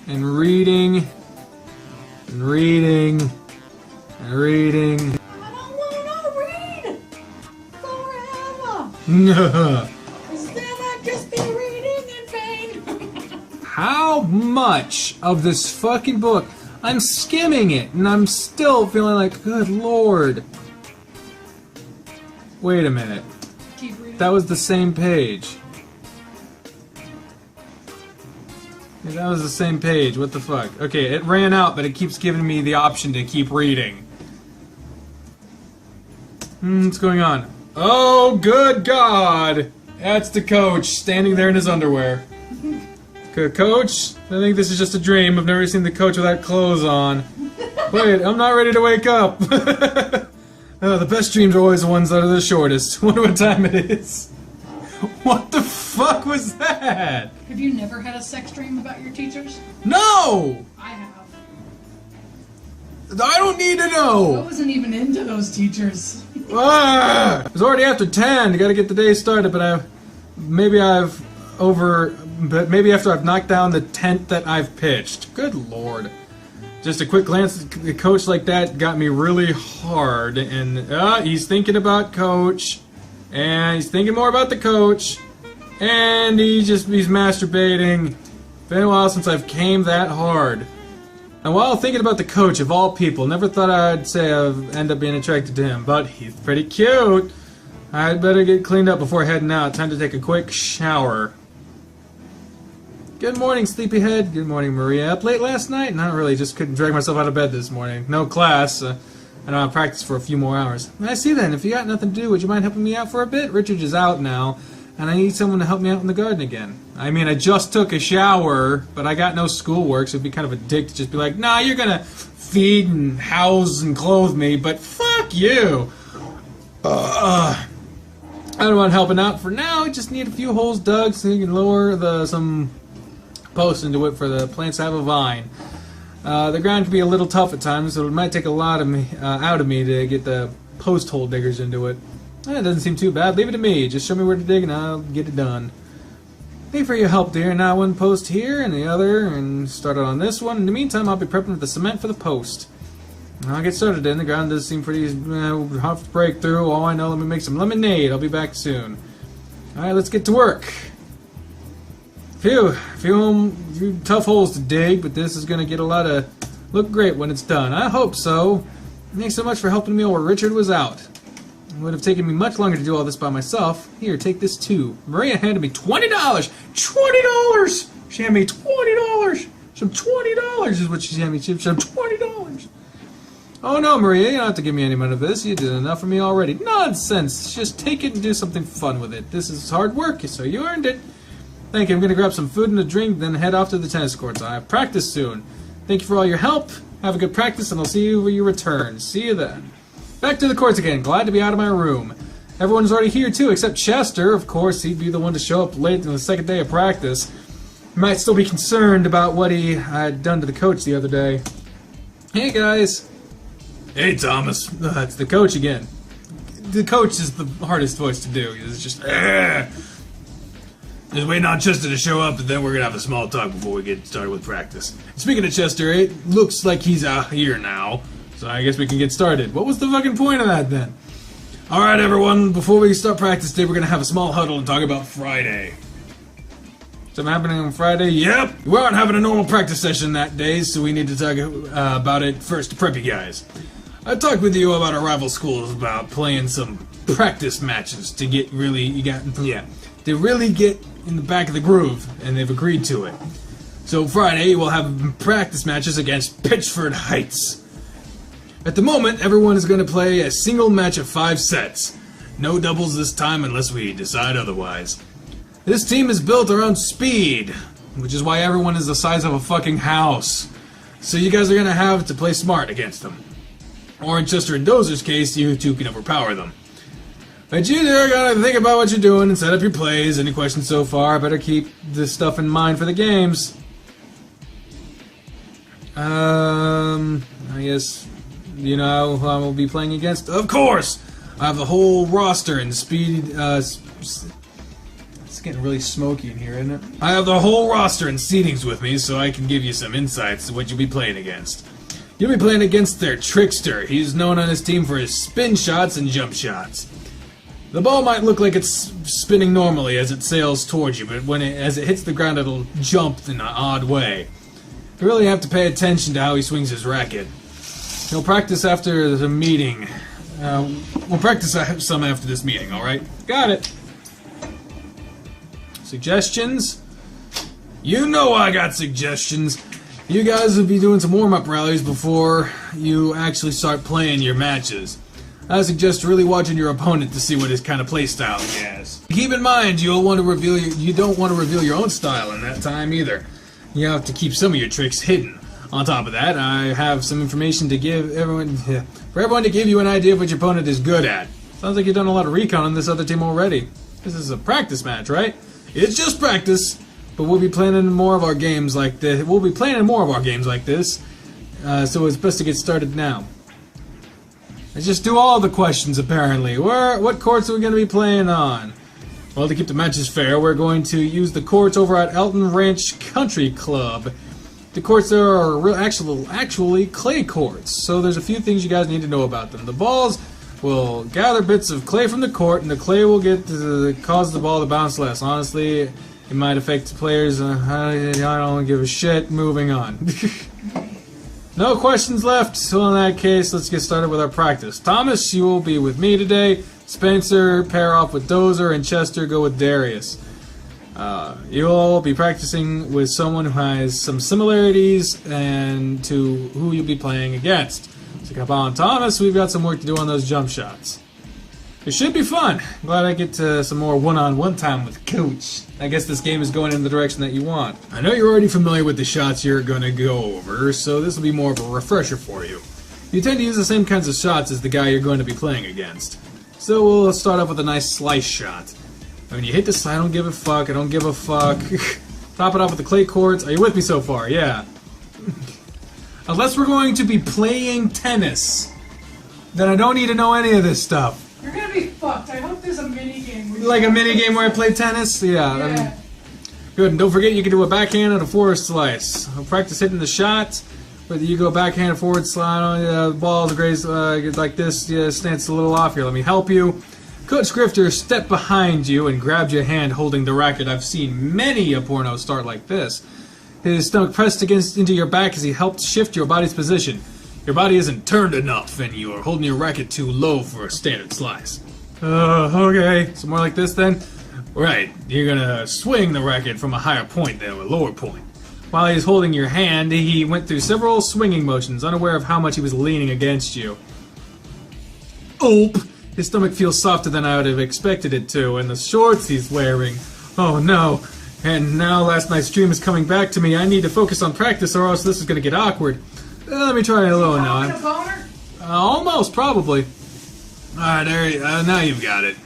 and reading and reading and reading. I don't want to read forever. No. Then I'd just be reading in vain. How much of this fucking book? I'm skimming it, and I'm still feeling like, good lord. Wait a minute. Keep reading. That was the same page. Yeah, that was the same page. What the fuck? Okay, it ran out, but it keeps giving me the option to keep reading. What's going on? Oh, good God! That's the coach standing there in his underwear. Coach, I think this is just a dream. I've never seen the coach without clothes on. Wait, I'm not ready to wake up. Oh, the best dreams are always the ones that are the shortest. Wonder what time it is. What the fuck was that? Have you never had a sex dream about your teachers? No! I have. I don't need to I know. wasn't even into those teachers. It's already after 10. Gotta get the day started, but maybe after I've knocked down the tent that I've pitched. Good lord. Just a quick glance at the coach like that got me really hard, and he's thinking about Coach, and he's thinking more about the coach, and he's masturbating. Been a while since I've came that hard. And while thinking about the coach of all people, never thought I'd say I'd end up being attracted to him, but he's pretty cute. I'd better get cleaned up before heading out. Time to take a quick shower. Good morning, sleepyhead. Good morning, Maria. Up late last night? Not really, just couldn't drag myself out of bed this morning. No class. I don't have practice for a few more hours. I see then. If you got nothing to do, would you mind helping me out for a bit? Richard is out now, and I need someone to help me out in the garden again. I mean, I just took a shower, but I got no schoolwork, so it'd be kind of a dick to just be like, nah, you're gonna feed and house and clothe me, but fuck you. I don't want helping out for now. I just need a few holes dug so you can lower some posts into it for the plants to have a vine. The ground can be a little tough at times, so it might take a lot of me out of me to get the post hole diggers into it. It doesn't seem too bad. Leave it to me. Just show me where to dig and I'll get it done. Thank you for your help, dear. Now one post here and the other, and started on this one. In the meantime, I'll be prepping the cement for the post. I'll get started then. The ground does seem pretty tough to break through. All I know, let me make some lemonade. I'll be back soon. Alright, let's get to work. Few tough holes to dig, but this is going to look great when it's done. I hope so. Thanks so much for helping me while Richard was out. It would have taken me much longer to do all this by myself. Here, take this too. Maria handed me $20! $20! She handed me $20! Some $20 is what she handed me. Some $20! Oh no, Maria, you don't have to give me any money of this. You did enough for me already. Nonsense! Just take it and do something fun with it. This is hard work, so you earned it. Thank you. I'm going to grab some food and a drink, then head off to the tennis courts. I have practice soon. Thank you for all your help. Have a good practice, and I'll see you when you return. See you then. Back to the courts again. Glad to be out of my room. Everyone's already here, too, except Chester. Of course, he'd be the one to show up late on the second day of practice. He might still be concerned about what he had done to the coach the other day. Hey, guys. Hey, Thomas. It's the coach again. The coach is the hardest voice to do. It's just, Just waiting on Chester to show up, and then we're going to have a small talk before we get started with practice. Speaking of Chester, it looks like he's out here now, so I guess we can get started. What was the fucking point of that, then? Alright, everyone, before we start practice today, we're going to have a small huddle and talk about Friday. Something happening on Friday? Yep! We aren't having a normal practice session that day, so we need to talk about it first to prep you guys. I talked with you about our rival schools about playing some practice matches to get really get in the back of the groove, and they've agreed to it. So Friday we'll have practice matches against Pitchford Heights. At the moment, everyone is going to play a single match of 5 sets. No doubles this time unless we decide otherwise. This team is built around speed, which is why everyone is the size of a fucking house. So you guys are going to have to play smart against them. Or in Chester and Dozer's case, you two can overpower them. But you are going to think about what you're doing and set up your plays. Any questions so far? Better keep this stuff in mind for the games. I guess you know who I will be playing against? Of course! I have the whole roster and speed, it's getting really smoky in here, isn't it? I have the whole roster and seedings with me, so I can give you some insights to what you'll be playing against. You'll be playing against their trickster. He's known on his team for his spin shots and jump shots. The ball might look like it's spinning normally as it sails towards you, but as it hits the ground, it'll jump in an odd way. You really have to pay attention to how he swings his racket. He'll practice after the meeting. We'll practice some after this meeting, alright? Got it. Suggestions? You know I got suggestions. You guys will be doing some warm-up rallies before you actually start playing your matches. I suggest really watching your opponent to see what his kind of play style he has. Keep in mind, you don't want to reveal your own style in that time either. You have to keep some of your tricks hidden. On top of that, I have some information to give everyone, for everyone to give you an idea of what your opponent is good at. Sounds like you've done a lot of recon on this other team already. This is a practice match, right? It's just practice, but we'll be planning more of our games like this. So it's best to get started now. Let's just do all the questions, apparently. What courts are we going to be playing on? Well, to keep the matches fair, we're going to use the courts over at Elton Ranch Country Club. The courts there are actually clay courts, so there's a few things you guys need to know about them. The balls will gather bits of clay from the court, and the clay will cause the ball to bounce less. Honestly, it might affect the players. I don't give a shit. Moving on. No questions left, so in that case, let's get started with our practice. Thomas, you will be with me today. Spencer, pair off with Dozer, and Chester, go with Darius. You'll be practicing with someone who has some similarities and to who you'll be playing against. So come on, Thomas, we've got some work to do on those jump shots. It should be fun. Glad I get some more one-on-one time with Coach. I guess this game is going in the direction that you want. I know you're already familiar with the shots you're going to go over, so this will be more of a refresher for you. You tend to use the same kinds of shots as the guy you're going to be playing against. So we'll start off with a nice slice shot. When you hit the side, I don't give a fuck. Top it off with the clay courts. Are you with me so far? Yeah. Unless we're going to be playing tennis, then I don't need to know any of this stuff. You're gonna be fucked. I hope there's a mini game. Like a mini game where I play tennis? Yeah. Good. And don't forget you can do a backhand and a forward slice. I'll practice hitting the shot. Whether you go backhand or forward slide, the ball graze like this. Yeah, stance a little off here. Let me help you. Coach Grifter stepped behind you and grabbed your hand holding the racket. I've seen many a porno start like this. His stomach pressed into your back as he helped shift your body's position. Your body isn't turned enough, and you are holding your racket too low for a standard slice. Okay. So more like this then? Right. You're gonna swing the racket from a higher point than a lower point. While he's holding your hand, he went through several swinging motions, unaware of how much he was leaning against you. Oop! His stomach feels softer than I would have expected it to, and the shorts he's wearing. Oh no. And now last night's dream is coming back to me. I need to focus on practice or else this is going to get awkward. Let me try it alone now. Almost, probably. Alright, now you've got it.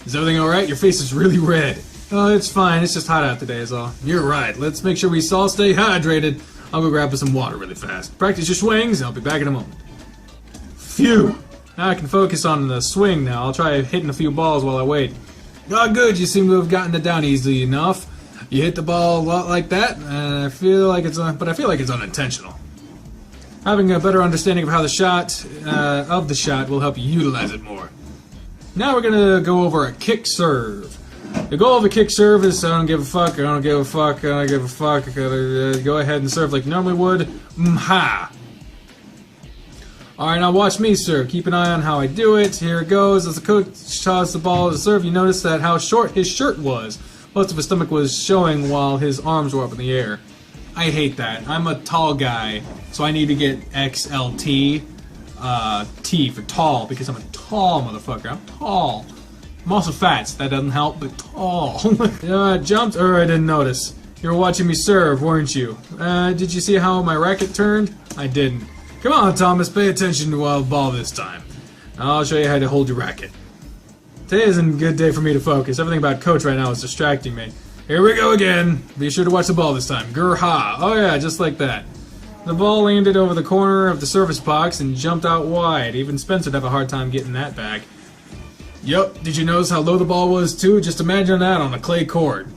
Is everything alright? Your face is really red. Oh, it's fine. It's just hot out today is all. You're right. Let's make sure we all stay hydrated. I'll go grab us some water really fast. Practice your swings, and I'll be back in a moment. Phew! Now I can focus on the swing now. I'll try hitting a few balls while I wait. Oh, good. You seem to have gotten it down easily enough. You hit the ball a lot like that, and I feel like it's unintentional. Having a better understanding of how the shot will help you utilize it more. Now we're gonna go over a kick serve. The goal of a kick serve is I don't give a fuck, I don't give a fuck, I don't give a fuck. I gotta go ahead and serve like you normally would. Ha! Alright, now watch me serve. Keep an eye on how I do it. Here it goes. As the coach tosses the ball to serve, you notice that how short his shirt was. Most of his stomach was showing while his arms were up in the air. I hate that. I'm a tall guy, so I need to get XLT. T for tall, because I'm a tall motherfucker. I'm tall. I'm also fat, so that doesn't help, but tall. I jumped, or I didn't notice. You were watching me serve, weren't you? Did you see how my racket turned? I didn't. Come on, Thomas, pay attention to the ball this time. I'll show you how to hold your racket. Today isn't a good day for me to focus. Everything about Coach right now is distracting me. Here we go again. Be sure to watch the ball this time. Grr-ha. Oh yeah, just like that. The ball landed over the corner of the service box and jumped out wide. Even Spencer'd have a hard time getting that back. Yup, did you notice how low the ball was too? Just imagine that on a clay court.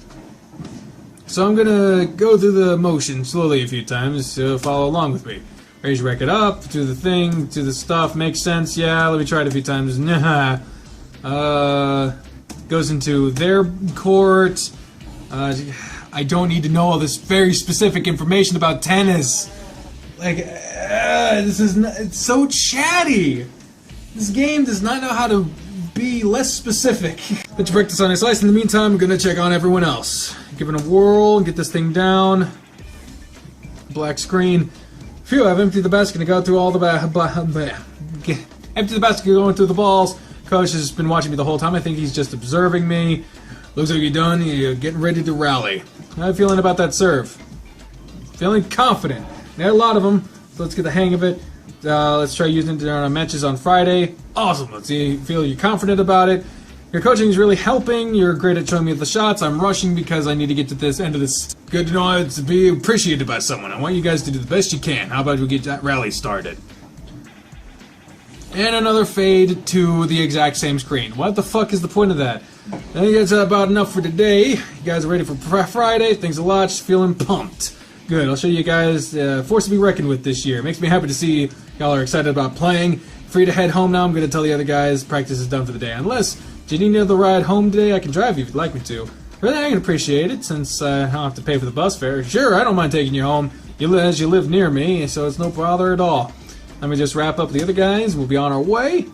So I'm gonna go through the motion slowly a few times, so follow along with me. Raise your racket up, do the thing, do the stuff, makes sense, yeah, let me try it a few times. Nah. Goes into their court. I don't need to know all this very specific information about tennis. Like, it's so chatty. This game does not know how to be less specific. Let's practice on a slice. In the meantime, I'm gonna check on everyone else. Give it a whirl and get this thing down. Black screen. Phew, I've emptied the basket and got through all the empty the basket going through the balls. Coach has been watching me the whole time. I think he's just observing me. Looks like you're done. You're getting ready to rally. How are you feeling about that serve? Feeling confident. There are a lot of them, so let's get the hang of it. Let's try using it during our matches on Friday. Awesome. Let's see. Feel you're confident about it. Your coaching is really helping. You're great at showing me the shots. I'm rushing because I need to get to this end of this. Good to know to be appreciated by someone. I want you guys to do the best you can. How about we get that rally started? And another fade to the exact same screen. What the fuck is the point of that? I think that's about enough for today. You guys are ready for Friday. Thanks a lot. Just feeling pumped. Good. I'll show you guys force to be reckoned with this year. Makes me happy to see y'all are excited about playing. Free to head home now. I'm going to tell the other guys practice is done for the day. Unless you need the ride home today, I can drive you if you'd like me to. Really, I can appreciate it since I don't have to pay for the bus fare. Sure, I don't mind taking you home. As you live near me, so it's no bother at all. Let me just wrap up the other guys. We'll be on our way.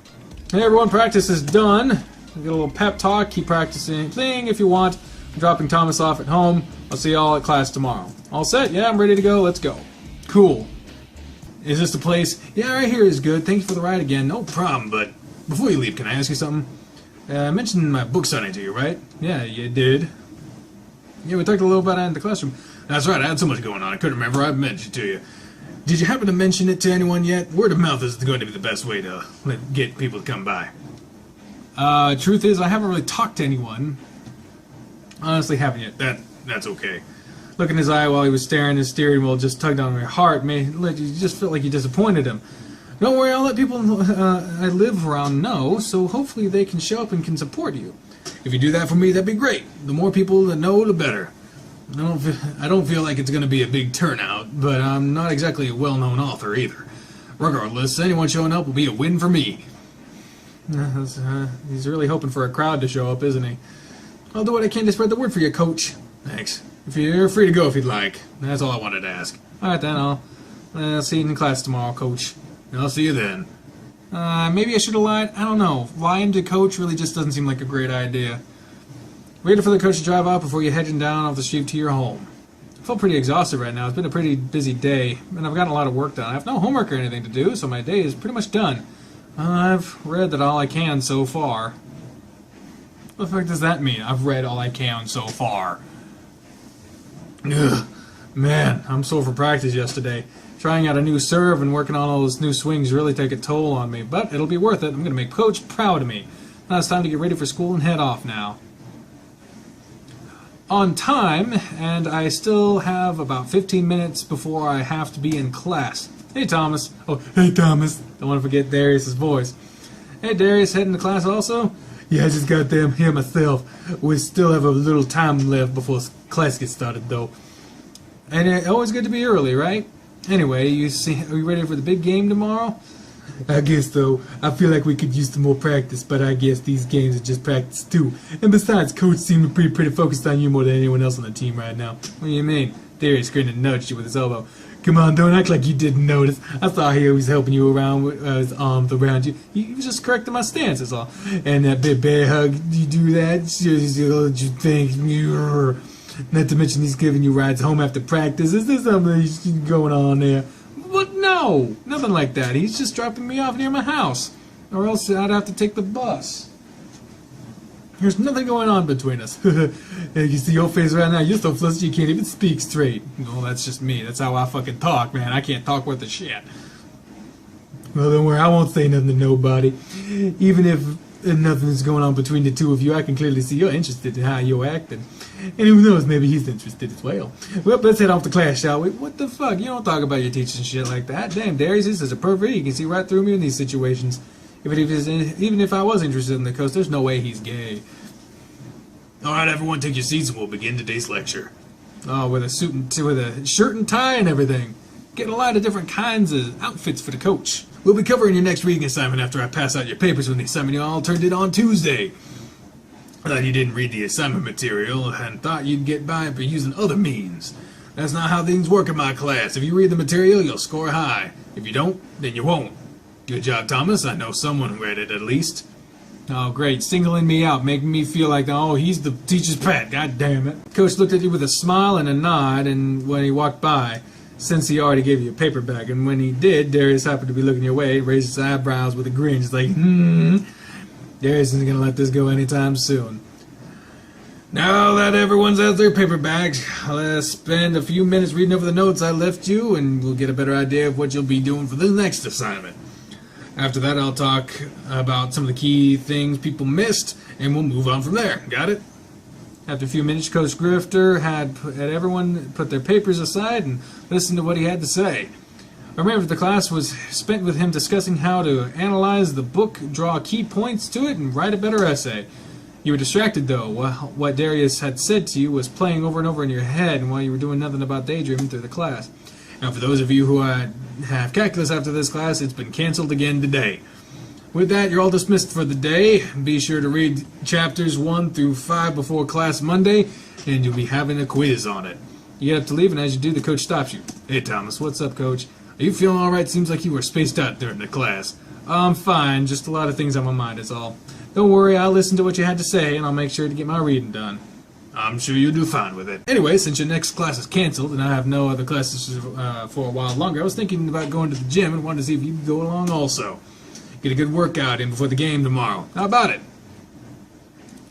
Hey everyone, practice is done. Get a little pep talk. Keep practicing thing if you want. I'm dropping Thomas off at home. I'll see y'all at class tomorrow. All set? Yeah, I'm ready to go. Let's go. Cool. Is this the place? Yeah, right here is good. Thank you for the ride again. No problem, but before you leave, can I ask you something? I mentioned my book signing to you, right? Yeah, you did. Yeah, we talked a little about it in the classroom. That's right, I had so much going on, I couldn't remember. I mentioned it to you. Did you happen to mention it to anyone yet? Word of mouth is going to be the best way to get people to come by. Truth is, I haven't really talked to anyone. Honestly, haven't yet. That's okay. Look in his eye while he was staring at his steering wheel just tugged on my heart. You just felt like you disappointed him. Don't worry, I'll let people I live around know, so hopefully they can show up and can support you. If you do that for me, that'd be great. The more people that know, the better. I don't feel like it's going to be a big turnout, but I'm not exactly a well-known author either. Regardless, anyone showing up will be a win for me. He's really hoping for a crowd to show up, isn't he? I'll do what I can to spread the word for you, Coach. Thanks. If you're free to go if you'd like. That's all I wanted to ask. Alright then, I'll see you in class tomorrow, Coach. I'll see you then. Maybe I should have lied. I don't know. Lying to Coach really just doesn't seem like a great idea. Waiting for the coach to drive out before you're heading down off the street to your home. I feel pretty exhausted right now. It's been a pretty busy day, and I've gotten a lot of work done. I have no homework or anything to do, so my day is pretty much done. I've read that all I can so far. What the fuck does that mean? I've read all I can so far. Ugh, man, I'm sore for practice yesterday. Trying out a new serve and working on all those new swings really take a toll on me, but it'll be worth it. I'm going to make Coach proud of me. Now it's time to get ready for school and head off now. On time, and I still have about 15 minutes before I have to be in class. Hey, Thomas. Oh, hey, Thomas. Don't want to forget Darius's voice. Hey, Darius, heading to class also? Yeah, I just got them here myself. We still have a little time left before class gets started, though. And always good to be early, right? Anyway, are you ready for the big game tomorrow? I guess so. I feel like we could use some more practice, but I guess these games are just practice too. And besides, Coach seemed pretty focused on you more than anyone else on the team right now. What do you mean? Darius grinned and nudged you with his elbow. Come on, don't act like you didn't notice. I saw he was helping you around with his arms around you. He was just correcting my stance, that's all. And that big bear hug, you do that? What you think? Not to mention he's giving you rides home after practice. Is there something going on there? But no, nothing like that. He's just dropping me off near my house. Or else I'd have to take the bus. There's nothing going on between us. You see your face right now, you're so flustered you can't even speak straight. No, that's just me. That's how I fucking talk, man. I can't talk worth a shit. Well, don't worry, I won't say nothing to nobody. Even if nothing's going on between the two of you, I can clearly see you're interested in how you're acting. And who knows, maybe he's interested as well. Well, let's head off to class, shall we? What the fuck? You don't talk about your teachers and shit like that. Damn, Darius, this is a pervert. He can see right through me in these situations. Even if I was interested in the coach, there's no way he's gay. Alright, everyone, take your seats and we'll begin today's lecture. Oh, with a shirt and tie and everything. Getting a lot of different kinds of outfits for the coach. We'll be covering your next reading assignment after I pass out your papers when the assignment you all turned in on Tuesday. I thought you didn't read the assignment material and thought you'd get by by using other means. That's not how things work in my class. If you read the material, you'll score high. If you don't, then you won't. Good job, Thomas. I know someone read it at least. Oh, great. Singling me out, making me feel like, oh, he's the teacher's pet. God damn it. Coach looked at you with a smile and a nod and when he walked by, since he already gave you a paper bag. And when he did, Darius happened to be looking your way, raised his eyebrows with a grin. Just like, Darius isn't going to let this go anytime soon. Now that everyone's out their paper bags, let's spend a few minutes reading over the notes I left you, and we'll get a better idea of what you'll be doing for the next assignment. After that, I'll talk about some of the key things people missed, and we'll move on from there. Got it? After a few minutes, Coach Grifter had everyone put their papers aside and listen to what he had to say. I remember the class was spent with him discussing how to analyze the book, draw key points to it, and write a better essay. You were distracted, though. What Darius had said to you was playing over and over in your head, and while you were doing nothing about daydreaming through the class. Now, for those of you who have calculus after this class, it's been canceled again today. With that, you're all dismissed for the day. Be sure to read chapters 1 through 5 before class Monday, and you'll be having a quiz on it. You get up to leave, and as you do, the coach stops you. Hey, Thomas, what's up, coach? Are you feeling all right? Seems like you were spaced out during the class. I'm fine. Just a lot of things on my mind, is all. Don't worry, I'll listen to what you had to say, and I'll make sure to get my reading done. I'm sure you'll do fine with it. Anyway, since your next class is canceled, and I have no other classes for a while longer, I was thinking about going to the gym and wanted to see if you could go along also. Get a good workout in before the game tomorrow. How about it?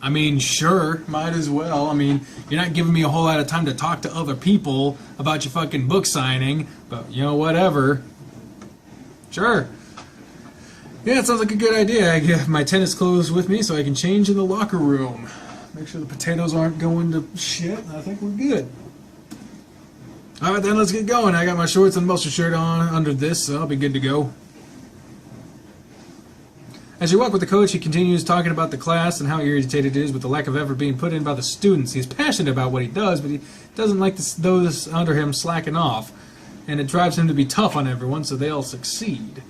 I mean, sure, might as well. I mean, you're not giving me a whole lot of time to talk to other people about your fucking book signing, but, you know, whatever. Sure. Yeah, it sounds like a good idea. I get my tennis clothes with me so I can change in the locker room. Make sure the potatoes aren't going to shit. I think we're good. Alright then, let's get going. I got my shorts and mustard shirt on under this, so I'll be good to go. As you walk with the coach, he continues talking about the class and how irritated he is with the lack of effort being put in by the students. He's passionate about what he does, but he doesn't like those under him slacking off. And it drives him to be tough on everyone so they all succeed.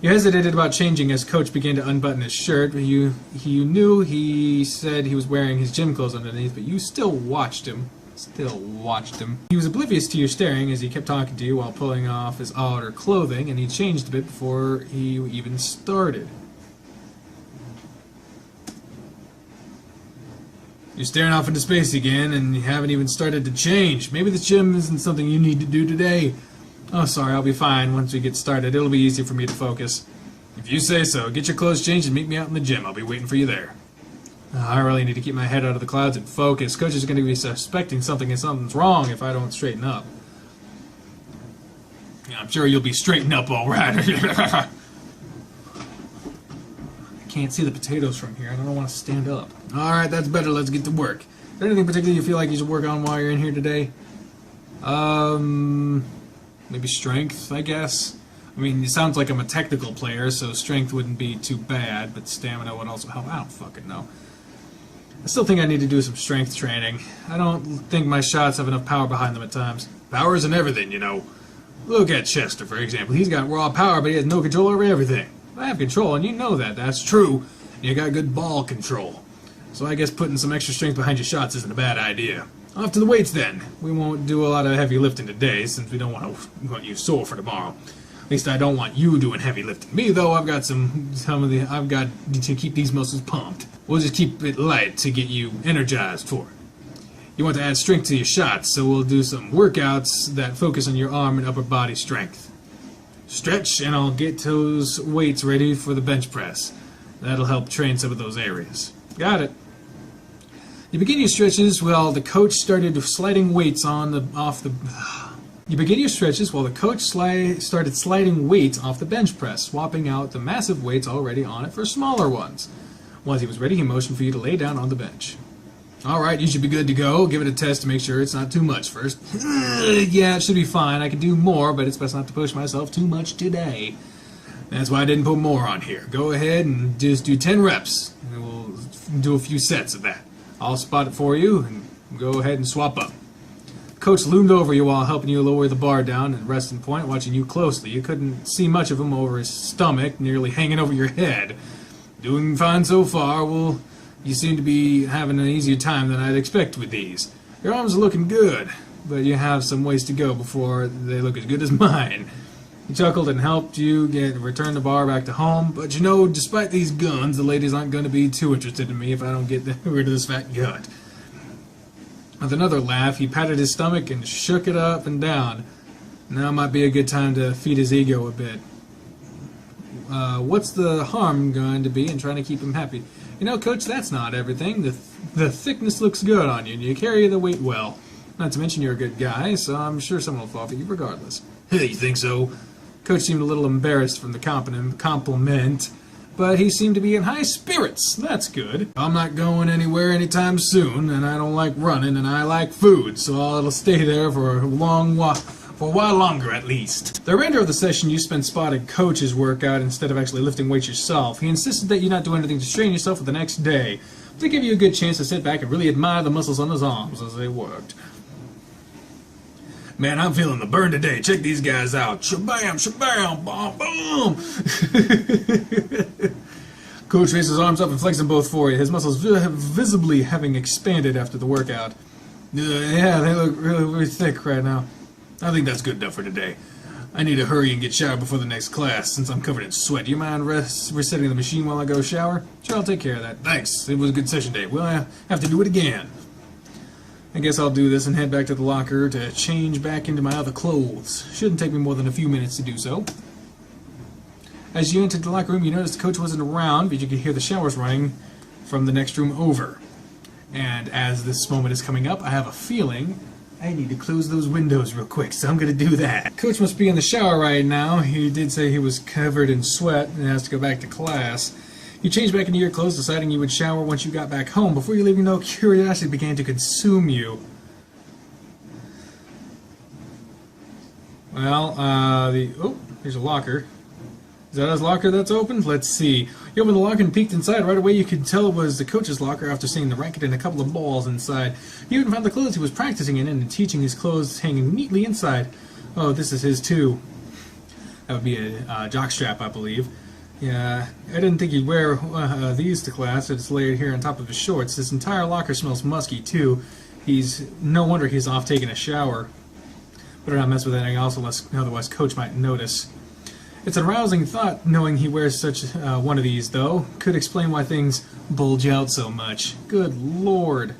You hesitated about changing as Coach began to unbutton his shirt. You knew he said he was wearing his gym clothes underneath, but you still watched him. He was oblivious to your staring as he kept talking to you while pulling off his outer clothing, and he changed a bit before he even started. You're staring off into space again, and you haven't even started to change. Maybe the gym isn't something you need to do today. Oh, sorry, I'll be fine once we get started. It'll be easier for me to focus. If you say so, get your clothes changed and meet me out in the gym. I'll be waiting for you there. I really need to keep my head out of the clouds and focus. Coach is going to be suspecting something and something's wrong if I don't straighten up. Yeah, I'm sure you'll be straightened up all right. I can't see the potatoes from here. I don't want to stand up. Alright, that's better. Let's get to work. Is there anything particular you feel like you should work on while you're in here today? Maybe strength, I guess. I mean, it sounds like I'm a technical player, so strength wouldn't be too bad, but stamina would also help. I don't fucking know. I still think I need to do some strength training. I don't think my shots have enough power behind them at times. Power isn't everything, you know. Look at Chester, for example. He's got raw power, but he has no control over everything. I have control, and you know that. That's true. You got good ball control. So I guess putting some extra strength behind your shots isn't a bad idea. Off to the weights, then. We won't do a lot of heavy lifting today, since we don't want you sore for tomorrow. At least I don't want you doing heavy lifting. Me, though, I've got I've got to keep these muscles pumped. We'll just keep it light to get you energized for it. You want to add strength to your shots, so we'll do some workouts that focus on your arm and upper body strength. Stretch, and I'll get those weights ready for the bench press. That'll help train some of those areas. Got it. You begin your stretches while the coach started sliding weights You begin your stretches while the coach started sliding weights off the bench press, swapping out the massive weights already on it for smaller ones. Once he was ready, he motioned for you to lay down on the bench. Alright, you should be good to go. Give it a test to make sure it's not too much first. Yeah, it should be fine. I can do more, but it's best not to push myself too much today. That's why I didn't put more on here. Go ahead and just do 10 reps. And we'll do a few sets of that. I'll spot it for you and go ahead and swap up. Coach loomed over you while helping you lower the bar down at resting point, watching you closely. You couldn't see much of him over his stomach, nearly hanging over your head. Doing fine so far. Well, you seem to be having an easier time than I'd expect with these. Your arms are looking good, but you have some ways to go before they look as good as mine. He chuckled and helped you return the bar back to home, but you know, despite these guns, the ladies aren't going to be too interested in me if I don't get rid of this fat gut. With another laugh, he patted his stomach and shook it up and down. Now might be a good time to feed his ego a bit. What's the harm going to be in trying to keep him happy? You know, Coach, that's not everything. The thickness looks good on you, and you carry the weight well. Not to mention you're a good guy, so I'm sure someone will fall for you regardless. Hey, you think so? Coach seemed a little embarrassed from the compliment, but he seemed to be in high spirits. That's good. I'm not going anywhere anytime soon, and I don't like running, and I like food, so I'll stay there for a while longer at least. The remainder of the session you spent spotting Coach's workout instead of actually lifting weights yourself. He insisted that you not do anything to strain yourself for the next day, to give you a good chance to sit back and really admire the muscles on his arms as they worked. Man, I'm feeling the burn today. Check these guys out. Shabam, shabam, bom, boom. Coach raised his arms up and flexed them both for you, his muscles visibly having expanded after the workout. Yeah, they look really thick right now. I think that's good enough for today. I need to hurry and get showered before the next class, since I'm covered in sweat. Do you mind resetting the machine while I go shower? Sure, I'll take care of that. Thanks. It was a good session day. We'll have to do it again. I guess I'll do this and head back to the locker to change back into my other clothes. Shouldn't take me more than a few minutes to do so. As you entered the locker room, you noticed the coach wasn't around, but you could hear the showers running from the next room over. And as this moment is coming up, I have a feeling I need to close those windows real quick, so I'm going to do that. Coach must be in the shower right now. He did say he was covered in sweat and has to go back to class. You changed back into your clothes, deciding you would shower once you got back home. Before you leave, you know, curiosity began to consume you. Well, oh, here's a locker. Is that his locker that's open? Let's see. You opened the locker and peeked inside. Right away you could tell it was the coach's locker after seeing the racket and a couple of balls inside. You even found the clothes he was practicing in and teaching, his clothes hanging neatly inside. Oh, this is his too. That would be a jockstrap, I believe. Yeah, I didn't think he'd wear these to class. It's laid here on top of his shorts. This entire locker smells musky too. No wonder he's off taking a shower. Better not mess with anything else, otherwise Coach might notice. It's an arousing thought, knowing he wears such one of these, though. Could explain why things bulge out so much. Good Lord.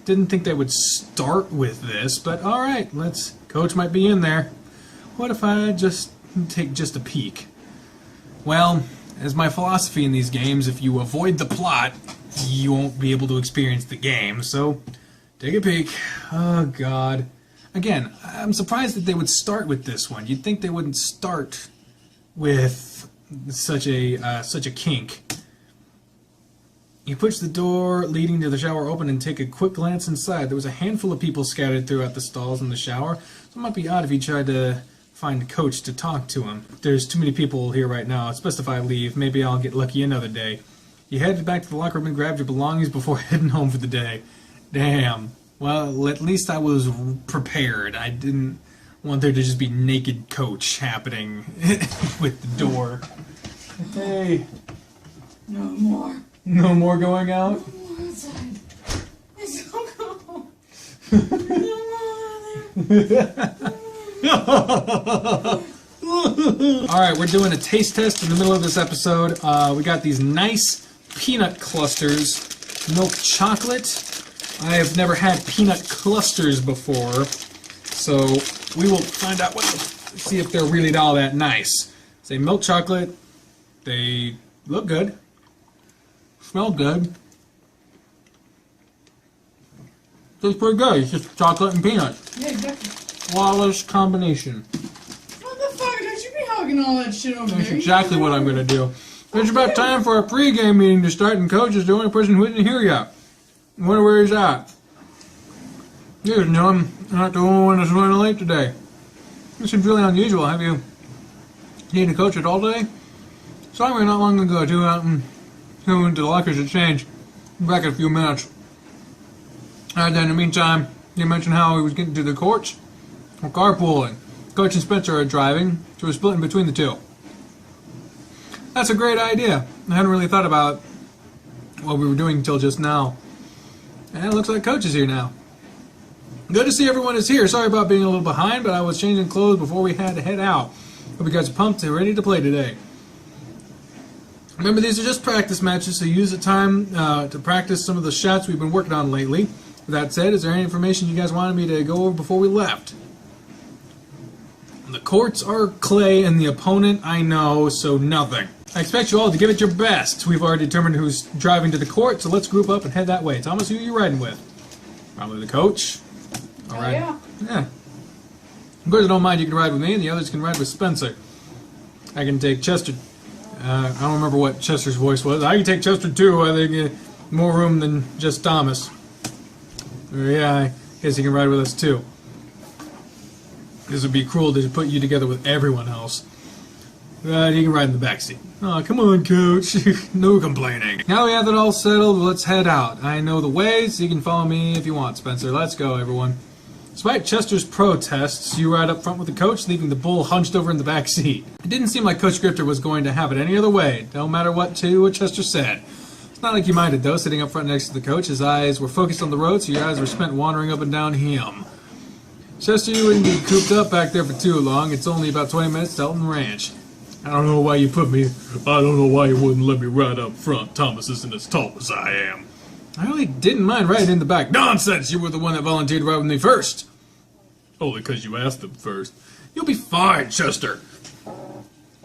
Didn't think they would start with this, but alright, Coach might be in there. What if I just take a peek? Well, As my philosophy in these games, if you avoid the plot, you won't be able to experience the game. So, take a peek. Oh, God. Again, I'm surprised that they would start with this one. You'd think they wouldn't start with such a kink. You push the door leading to the shower open and take a quick glance inside. There was a handful of people scattered throughout the stalls in the shower, so it might be odd if you tried to find a coach to talk to him. There's too many people here right now. It's best if I leave. Maybe I'll get lucky another day. You headed back to the locker room and grabbed your belongings before heading home for the day. Damn. Well, at least I was prepared. I didn't want there to just be naked coach happening with the door. Hey. No more. No more going out? No more outside. It's so cold. Alright, we're doing a taste test in the middle of this episode. We got these nice peanut clusters. Milk chocolate. I have never had peanut clusters before, so we will find out see if they're really all that nice. Say milk chocolate. They look good. Smell good. Tastes pretty good. It's just chocolate and peanut. Yeah, exactly. Flawless combination. What the fuck? Don't you be hugging all that shit over That's there? exactly what I'm going to do. It's about time for a pre-game meeting to start, and Coach is the only person who isn't here yet. I wonder where he's at. You know, I'm not the only one that's running late today. This seems really unusual. Have you needed a coach at all today? Saw me not long ago, too, out and go into the lockers to change. I'm back in a few minutes. Alright, then, in the meantime, you mentioned how he was getting to the courts. We're carpooling. Coach and Spencer are driving, so we're splitting between the two. That's a great idea. I hadn't really thought about what we were doing until just now. And it looks like Coach is here now. Good to see everyone is here. Sorry about being a little behind, but I was changing clothes before we had to head out. Hope you guys are pumped and ready to play today. Remember, these are just practice matches, so use the time to practice some of the shots we've been working on lately. With that said, is there any information you guys wanted me to go over before we left? The courts are clay, and the opponent I know, so nothing. I expect you all to give it your best. We've already determined who's driving to the court, so let's group up and head that way. Thomas, who are you riding with? Probably the coach. All right. Yeah. Of course, I don't mind. You can ride with me, and the others can ride with Spencer. I can take Chester. I don't remember what Chester's voice was. I can take Chester too. I think more room than just Thomas. Yeah, I guess he can ride with us too. This would be cruel to put you together with everyone else. But he can ride in the backseat. Oh, come on, Coach. No complaining. Now we have it all settled, let's head out. I know the way, so you can follow me if you want, Spencer. Let's go, everyone. Despite Chester's protests, you ride up front with the coach, leaving the bull hunched over in the back seat. It didn't seem like Coach Grifter was going to have it any other way, no matter what Chester said. It's not like you minded, though, sitting up front next to the coach. His eyes were focused on the road, so your eyes were spent wandering up and down him. Chester, you wouldn't be cooped up back there for too long. It's only about 20 minutes to Elton Ranch. I don't know why you wouldn't let me ride up front. Thomas isn't as tall as I am. I really didn't mind riding in the back. Nonsense! You were the one that volunteered to ride with me first. Only because you asked them first. You'll be fine, Chester.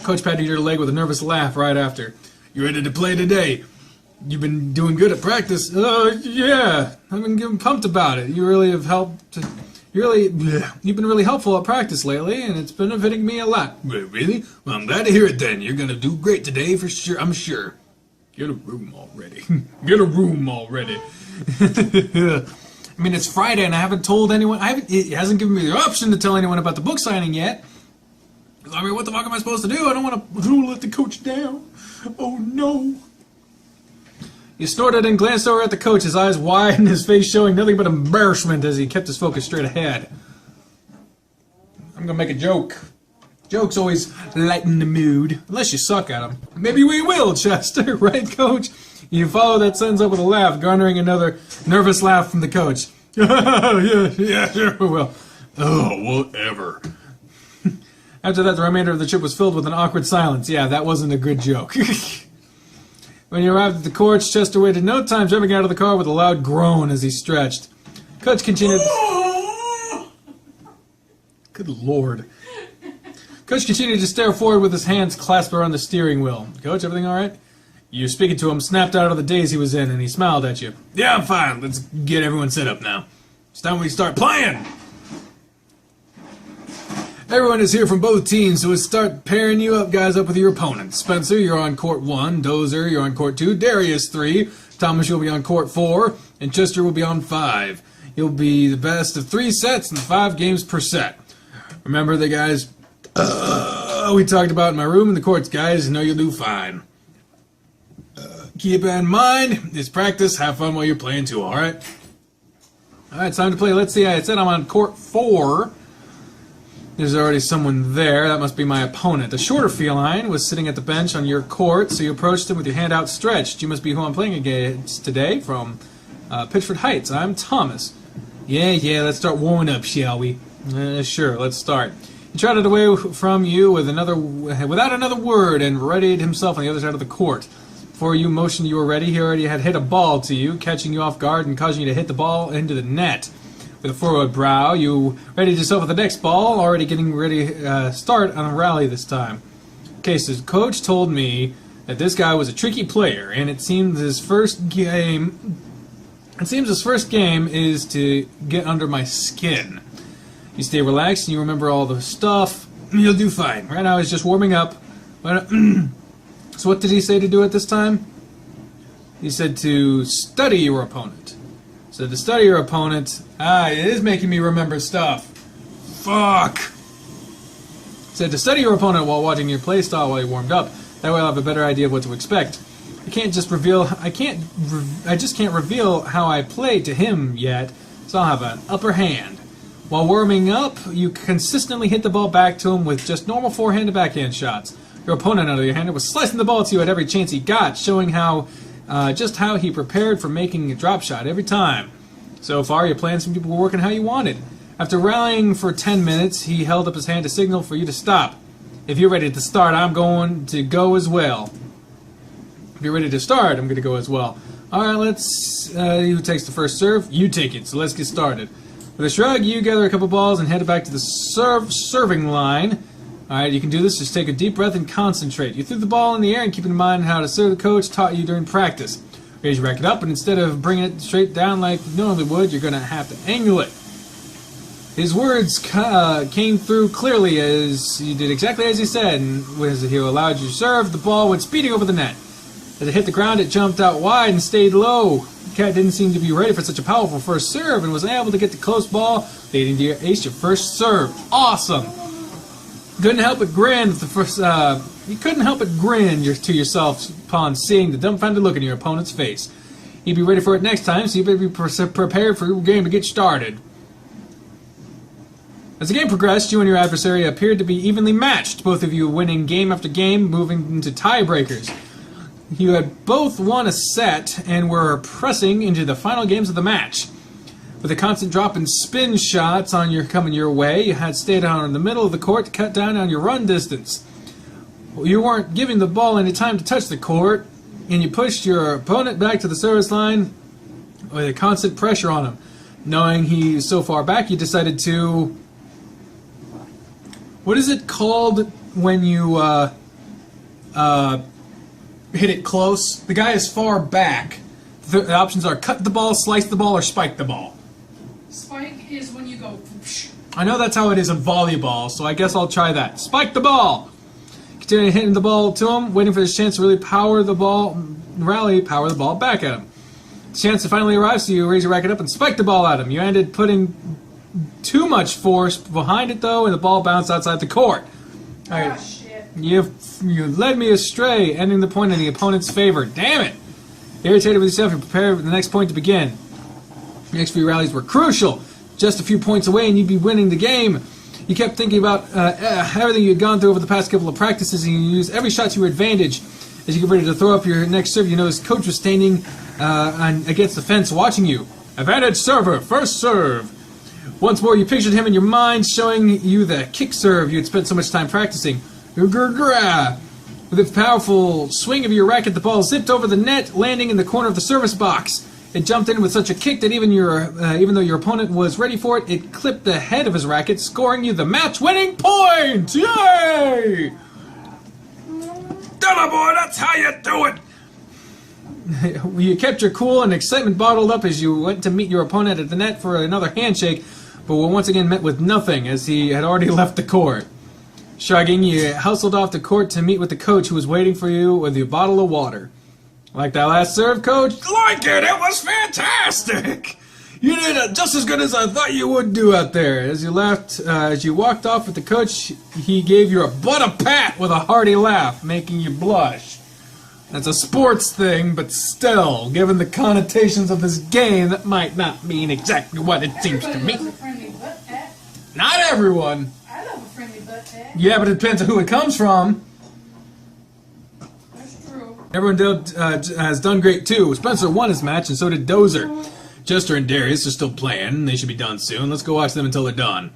Coach patted your leg with a nervous laugh right after. You ready to play today? You've been doing good at practice. Yeah. I've been getting pumped about it. You really have helped. You've been really helpful at practice lately, and it's benefiting me a lot. Really? Well, I'm glad to hear it then. You're going to do great today for sure, I'm sure. Get a room already. Get a room already. I mean, it's Friday, and I haven't told anyone. It hasn't given me the option to tell anyone about the book signing yet. I mean, what the fuck am I supposed to do? I don't want to let the coach down. Oh, no. He snorted and glanced over at the coach, his eyes wide and his face showing nothing but embarrassment as he kept his focus straight ahead. I'm gonna make a joke. Jokes always lighten the mood, unless you suck at them. Maybe we will, Chester, right, Coach? You follow that sentence up with a laugh, garnering another nervous laugh from the coach. yeah, sure we will. Oh, whatever. After that, the remainder of the trip was filled with an awkward silence. Yeah, that wasn't a good joke. When you arrived at the courts, Chester waited no time, jumping out of the car with a loud groan as he stretched. Coach continued... Good Lord. Coach continued to stare forward with his hands clasped around the steering wheel. Coach, everything all right? You speaking to him snapped out of the daze he was in, and he smiled at you. Yeah, I'm fine. Let's get everyone set up now. It's time we start playing. Everyone is here from both teams, so let's start pairing you up, guys, up with your opponents. Spencer, you're on court 1. Dozer, you're on court 2. Darius, 3. Thomas, you'll be on court 4. And Chester will be on 5. You'll be the best of 3 sets and 5 games per set. Remember the guys we talked about in my room in the courts, guys. I know you'll do fine. Keep in mind, it's practice. Have fun while you're playing, too, all right? All right, it's time to play. Let's see. I said I'm on court 4. There's already someone there. That must be my opponent. The shorter feline was sitting at the bench on your court, so you approached him with your hand outstretched. You must be who I'm playing against today from Pitchford Heights. I'm Thomas. Yeah, let's start warming up, shall we? Sure, let's start. He trotted away from you without another word and readied himself on the other side of the court. Before you motioned you were ready, he already had hit a ball to you, catching you off guard and causing you to hit the ball into the net. With a forward brow, you readied yourself with the next ball, already getting ready to start on a rally this time. Okay, so coach told me that this guy was a tricky player, and it seems his first game is to get under my skin. You stay relaxed and you remember all the stuff, you'll do fine. Right now he's just warming up. So what did he say to do at this time? He said to study your opponent. So to study your opponent, it is making me remember stuff. Fuck. Said to study your opponent while watching your play style while you warmed up. That way I'll have a better idea of what to expect. I just can't reveal how I play to him yet, so I'll have an upper hand. While warming up, you consistently hit the ball back to him with just normal forehand and backhand shots. Your opponent, on the other hand, was slicing the ball to you at every chance he got, showing just how he prepared for making a drop shot every time. So far, your plans seem to be working how you wanted. After rallying for 10 minutes, he held up his hand to signal for you to stop. If you're ready to start, I'm going to go as well. If you're ready to start, I'm going to go as well. Alright, let's... who takes the first serve? You take it, so let's get started. With a shrug, you gather a couple balls and head back to the serving line. Alright, you can do this. Just take a deep breath and concentrate. You threw the ball in the air and keep in mind how to serve the coach taught you during practice. Raise your racket up, and instead of bringing it straight down like you normally would, you're going to have to angle it. His words came through clearly as you did exactly as he said, and as he allowed you to serve, the ball went speeding over the net. As it hit the ground, it jumped out wide and stayed low. The cat didn't seem to be ready for such a powerful first serve and was able to get the close ball, leading to your ace your first serve. Awesome! Couldn't help but grin at the first. You couldn't help but grin to yourself upon seeing the dumbfounded look in your opponent's face. He'd be ready for it next time, so you better be prepared for your game to get started. As the game progressed, you and your adversary appeared to be evenly matched, both of you winning game after game, moving into tiebreakers. You had both won a set and were pressing into the final games of the match. With a constant drop in spin shots coming your way, you had stayed out in the middle of the court to cut down on your run distance. You weren't giving the ball any time to touch the court, and you pushed your opponent back to the service line with a constant pressure on him. Knowing he's so far back, you decided to... What is it called when you hit it close? The guy is far back. The options are cut the ball, slice the ball, or spike the ball. Spike is when you go whoosh. I know that's how it is in volleyball, so I guess I'll try that. Spike the ball! Continue hitting the ball to him, waiting for his chance to really power the ball back at him. The chance to finally arrive, so you raise your racket up and spike the ball at him. You ended putting too much force behind it, though, and the ball bounced outside the court. Ah, shit. You led me astray, ending the point in the opponent's favor. Damn it! Irritated with yourself, you prepare for the next point to begin. The next few rallies were crucial. Just a few points away and you'd be winning the game. You kept thinking about everything you had gone through over the past couple of practices, and you used every shot to your advantage. As you get ready to throw up your next serve, you noticed coach was standing against the fence watching you. Advantage server, first serve. Once more, you pictured him in your mind, showing you the kick serve you had spent so much time practicing. With a powerful swing of your racket, the ball zipped over the net, landing in the corner of the service box. It jumped in with such a kick that even though your opponent was ready for it, it clipped the head of his racket, scoring you the match-winning point! Yay! Donna boy, that's how you do it! You kept your cool and excitement bottled up as you went to meet your opponent at the net for another handshake, but were once again met with nothing as he had already left the court. Shrugging, you hustled off the court to meet with the coach who was waiting for you with your bottle of water. Like that last serve, coach? Like it! It was fantastic! You did it just as good as I thought you would do out there. As you walked off with the coach, he gave you a butt pat with a hearty laugh, making you blush. That's a sports thing, but still, given the connotations of this game, that might not mean exactly what it seems to me. Loves a friendly butt pat. Not everyone. I love a friendly butt pat. Yeah, but it depends on who it comes from. That's true. Everyone has done great too. Spencer won his match, and so did Dozer. Jester and Darius are still playing. They should be done soon. Let's go watch them until they're done.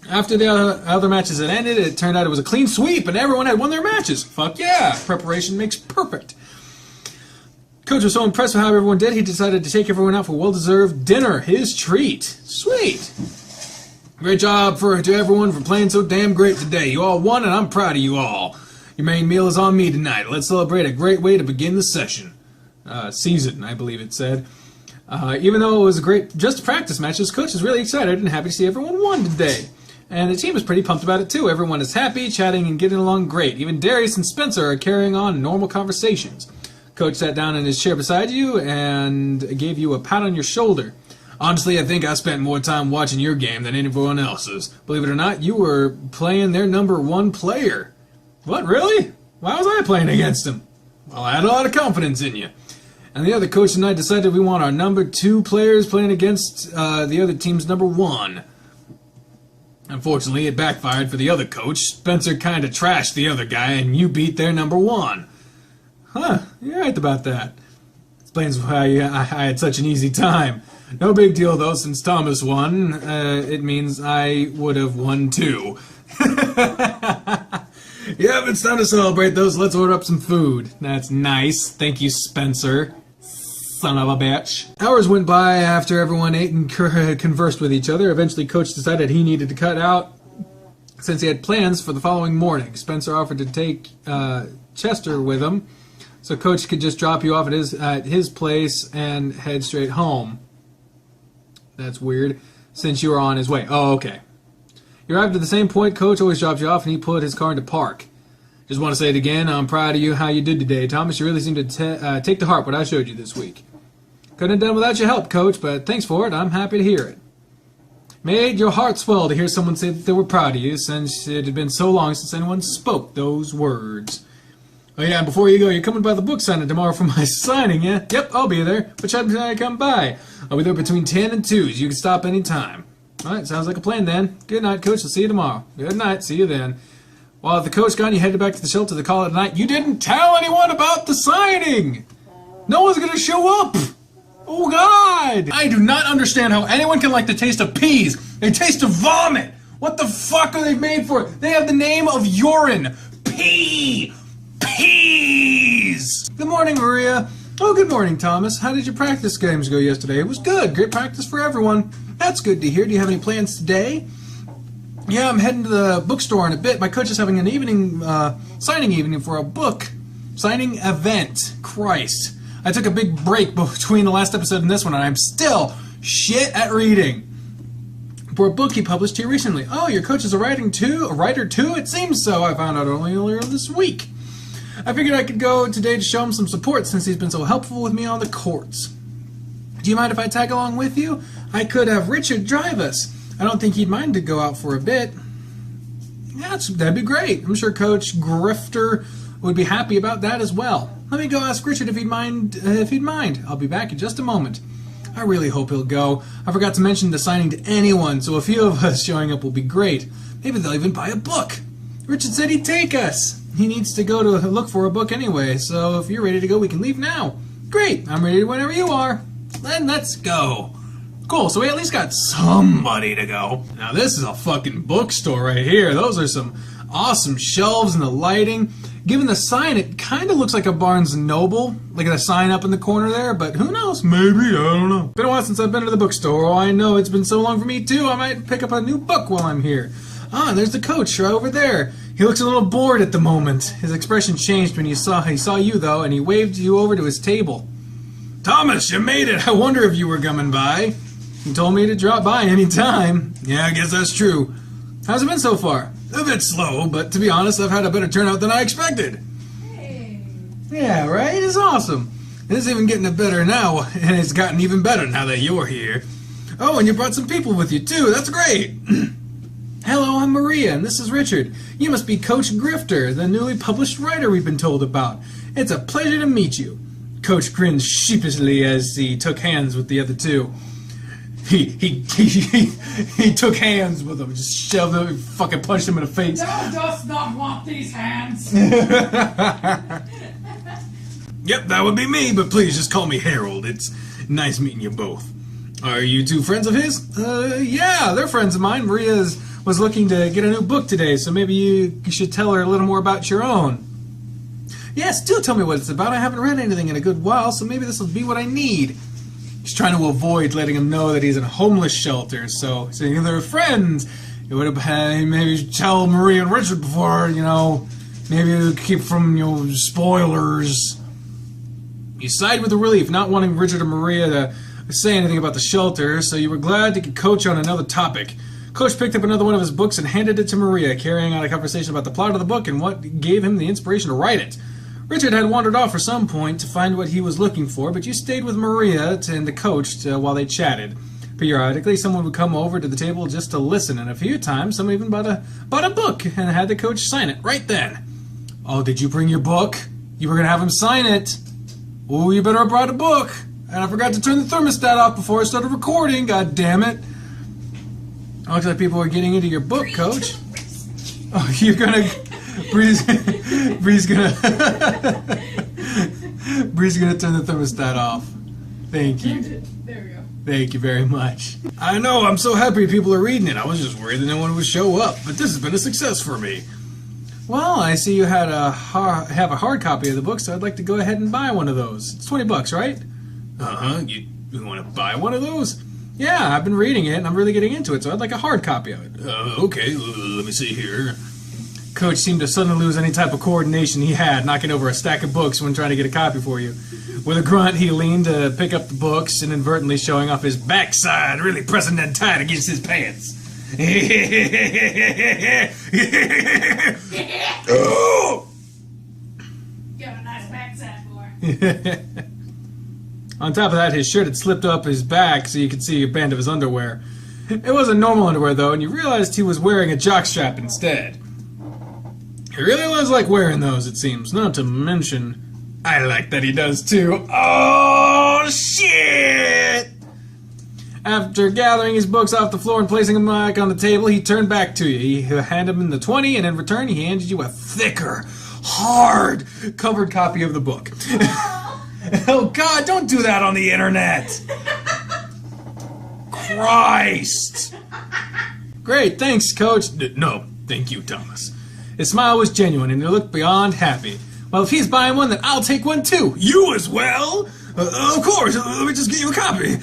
After the other matches had ended, it turned out it was a clean sweep, and everyone had won their matches. Fuck yeah! Preparation makes perfect. Coach was so impressed with how everyone did, he decided to take everyone out for well-deserved dinner. His treat. Sweet. Great job to everyone for playing so damn great today. You all won, and I'm proud of you all. Your main meal is on me tonight. Let's celebrate a great way to begin the season, I believe it said. Even though it was a great just practice match, this coach is really excited and happy to see everyone won today. And the team is pretty pumped about it too. Everyone is happy, chatting, and getting along great. Even Darius and Spencer are carrying on normal conversations. Coach sat down in his chair beside you and gave you a pat on your shoulder. Honestly, I think I spent more time watching your game than anyone else's. Believe it or not, you were playing their number one player. What, really? Why was I playing against him? Well, I had a lot of confidence in you. And the other coach and I decided we want our number 2 players playing against the other team's number 1. Unfortunately, it backfired for the other coach. Spencer kind of trashed the other guy, and you beat their number 1. Huh, you're right about that. Explains why I had such an easy time. No big deal, though, since Thomas won. It means I would have won too. Yep, it's time to celebrate those. Let's order up some food. That's nice. Thank you, Spencer. Son of a bitch. Hours went by after everyone ate and conversed with each other. Eventually, Coach decided he needed to cut out since he had plans for the following morning. Spencer offered to take Chester with him so Coach could just drop you off at his place and head straight home. That's weird, since you were on his way. Oh, okay. You arrived at the same point. Coach always drops you off, and he put his car into park. Just want to say it again. I'm proud of you how you did today, Thomas. You really seem to take to heart what I showed you this week. Couldn't have done without your help, Coach, but thanks for it. I'm happy to hear it. Made your heart swell to hear someone say that they were proud of you, since it had been so long since anyone spoke those words. Oh yeah, and before you go, you're coming by the book signing tomorrow for my signing, yeah? Yep, I'll be there. What time can I come by? I'll be there between 10 and 2, so you can stop any time. Alright, sounds like a plan then. Good night, Coach. I'll see you tomorrow. Good night. See you then. While the coach gone, you headed back to the shelter to call it a night. You didn't tell anyone about the signing! No one's gonna show up! Oh, God! I do not understand how anyone can like the taste of peas. They taste of vomit! What the fuck are they made for? They have the name of urine! Peas! Good morning, Maria. Oh, good morning, Thomas. How did your practice games go yesterday? It was good. Great practice for everyone. That's good to hear. Do you have any plans today? Yeah, I'm heading to the bookstore in a bit. My coach is having an evening, signing evening for a book signing event. Christ. I took a big break between the last episode and this one, and I'm still shit at reading. For a book he published here recently. Oh, your coach is a writer too? It seems so. I found out only earlier this week. I figured I could go today to show him some support since he's been so helpful with me on the courts. Do you mind if I tag along with you? I could have Richard drive us. I don't think he'd mind to go out for a bit. Yeah, that'd be great. I'm sure Coach Grifter would be happy about that as well. Let me go ask Richard if he'd mind. I'll be back in just a moment. I really hope he'll go. I forgot to mention the signing to anyone, so a few of us showing up will be great. Maybe they'll even buy a book. Richard said he'd take us. He needs to go to look for a book anyway, so if you're ready to go, we can leave now. Great, I'm ready whenever you are. Then let's go. Cool, so we at least got somebody to go. Now this is a fucking bookstore right here. Those are some awesome shelves and the lighting. Given the sign, it kind of looks like a Barnes & Noble, like a sign up in the corner there, but who knows? Maybe, I don't know. Been a while since I've been to the bookstore. Oh, I know, it's been so long for me too. I might pick up a new book while I'm here. Ah, and there's the coach right over there. He looks a little bored at the moment. His expression changed when he saw you, though, and he waved you over to his table. Thomas, you made it. I wonder if you were coming by. He told me to drop by any time. Yeah, I guess that's true. How's it been so far? A bit slow, but To be honest, I've had a better turnout than I expected. Hey. Yeah, right? It's awesome. And it's even getting better now, and it's gotten even better now that you're here. Oh, and you brought some people with you, too. That's great. Hello, I'm Maria, and this is Richard. You must be Coach Grifter, the newly published writer we've been told about. It's a pleasure to meet you. Coach grinned sheepishly as he took hands with the other two. He took hands with them, just shoved them, fucking punched him in the face. Thou dost not want these hands. Yep, that would be me, but please just call me Harold. It's nice meeting you both. Are you two friends of his? Yeah, they're friends of mine. Maria was looking to get a new book today, so maybe you should tell her a little more about your own. Yes, do tell me what it's about. I haven't read anything in a good while, so maybe this will be what I need. He's trying to avoid letting him know that he's in a homeless shelter, so saying they're friends. It would have been, maybe tell Maria and Richard before, maybe keep from, spoilers. You sighed with relief, not wanting Richard or Maria to say anything about the shelter, so you were glad to get Coach on another topic. Coach picked up another one of his books and handed it to Maria, carrying on a conversation about the plot of the book and what gave him the inspiration to write it. Richard had wandered off for some point to find what he was looking for, but you stayed with Maria and the coach while they chatted. Periodically, someone would come over to the table just to listen, and a few times, someone even bought a book and had the coach sign it right then. Oh, did you bring your book? You were going to have him sign it. Oh, you better have brought a book. And I forgot to turn the thermostat off before I started recording, god damn it. Looks like people are getting into your book, Coach. Oh, you're gonna... Bree's gonna turn the thermostat off. Thank you. There we go. Thank you very much. I know, I'm so happy people are reading it. I was just worried that no one would show up, but this has been a success for me. Well, I see you have a hard copy of the book, so I'd like to go ahead and buy one of those. It's $20, right? Uh-huh, you want to buy one of those? Yeah, I've been reading it, and I'm really getting into it, so I'd like a hard copy of it. Okay, let me see here. Coach seemed to suddenly lose any type of coordination he had, knocking over a stack of books when trying to get a copy for you. With a grunt, he leaned to pick up the books, inadvertently showing off his backside, really pressing that tight against his pants. Oh! Got a nice backside, boy. On top of that, his shirt had slipped up his back so you could see a band of his underwear. It wasn't normal underwear, though, and you realized he was wearing a jockstrap instead. He really does like wearing those, it seems. Not to mention, I like that he does, too. Oh, shit! After gathering his books off the floor and placing them back on the table, he turned back to you. He handed him the 20, and in return, he handed you a thicker, hard, covered copy of the book. Oh, God, don't do that on the internet! Christ! Great, thanks, Coach. No, thank you, Thomas. His smile was genuine, and he looked beyond happy. Well, if he's buying one, then I'll take one, too. You as well? Of course, let me just get you a copy.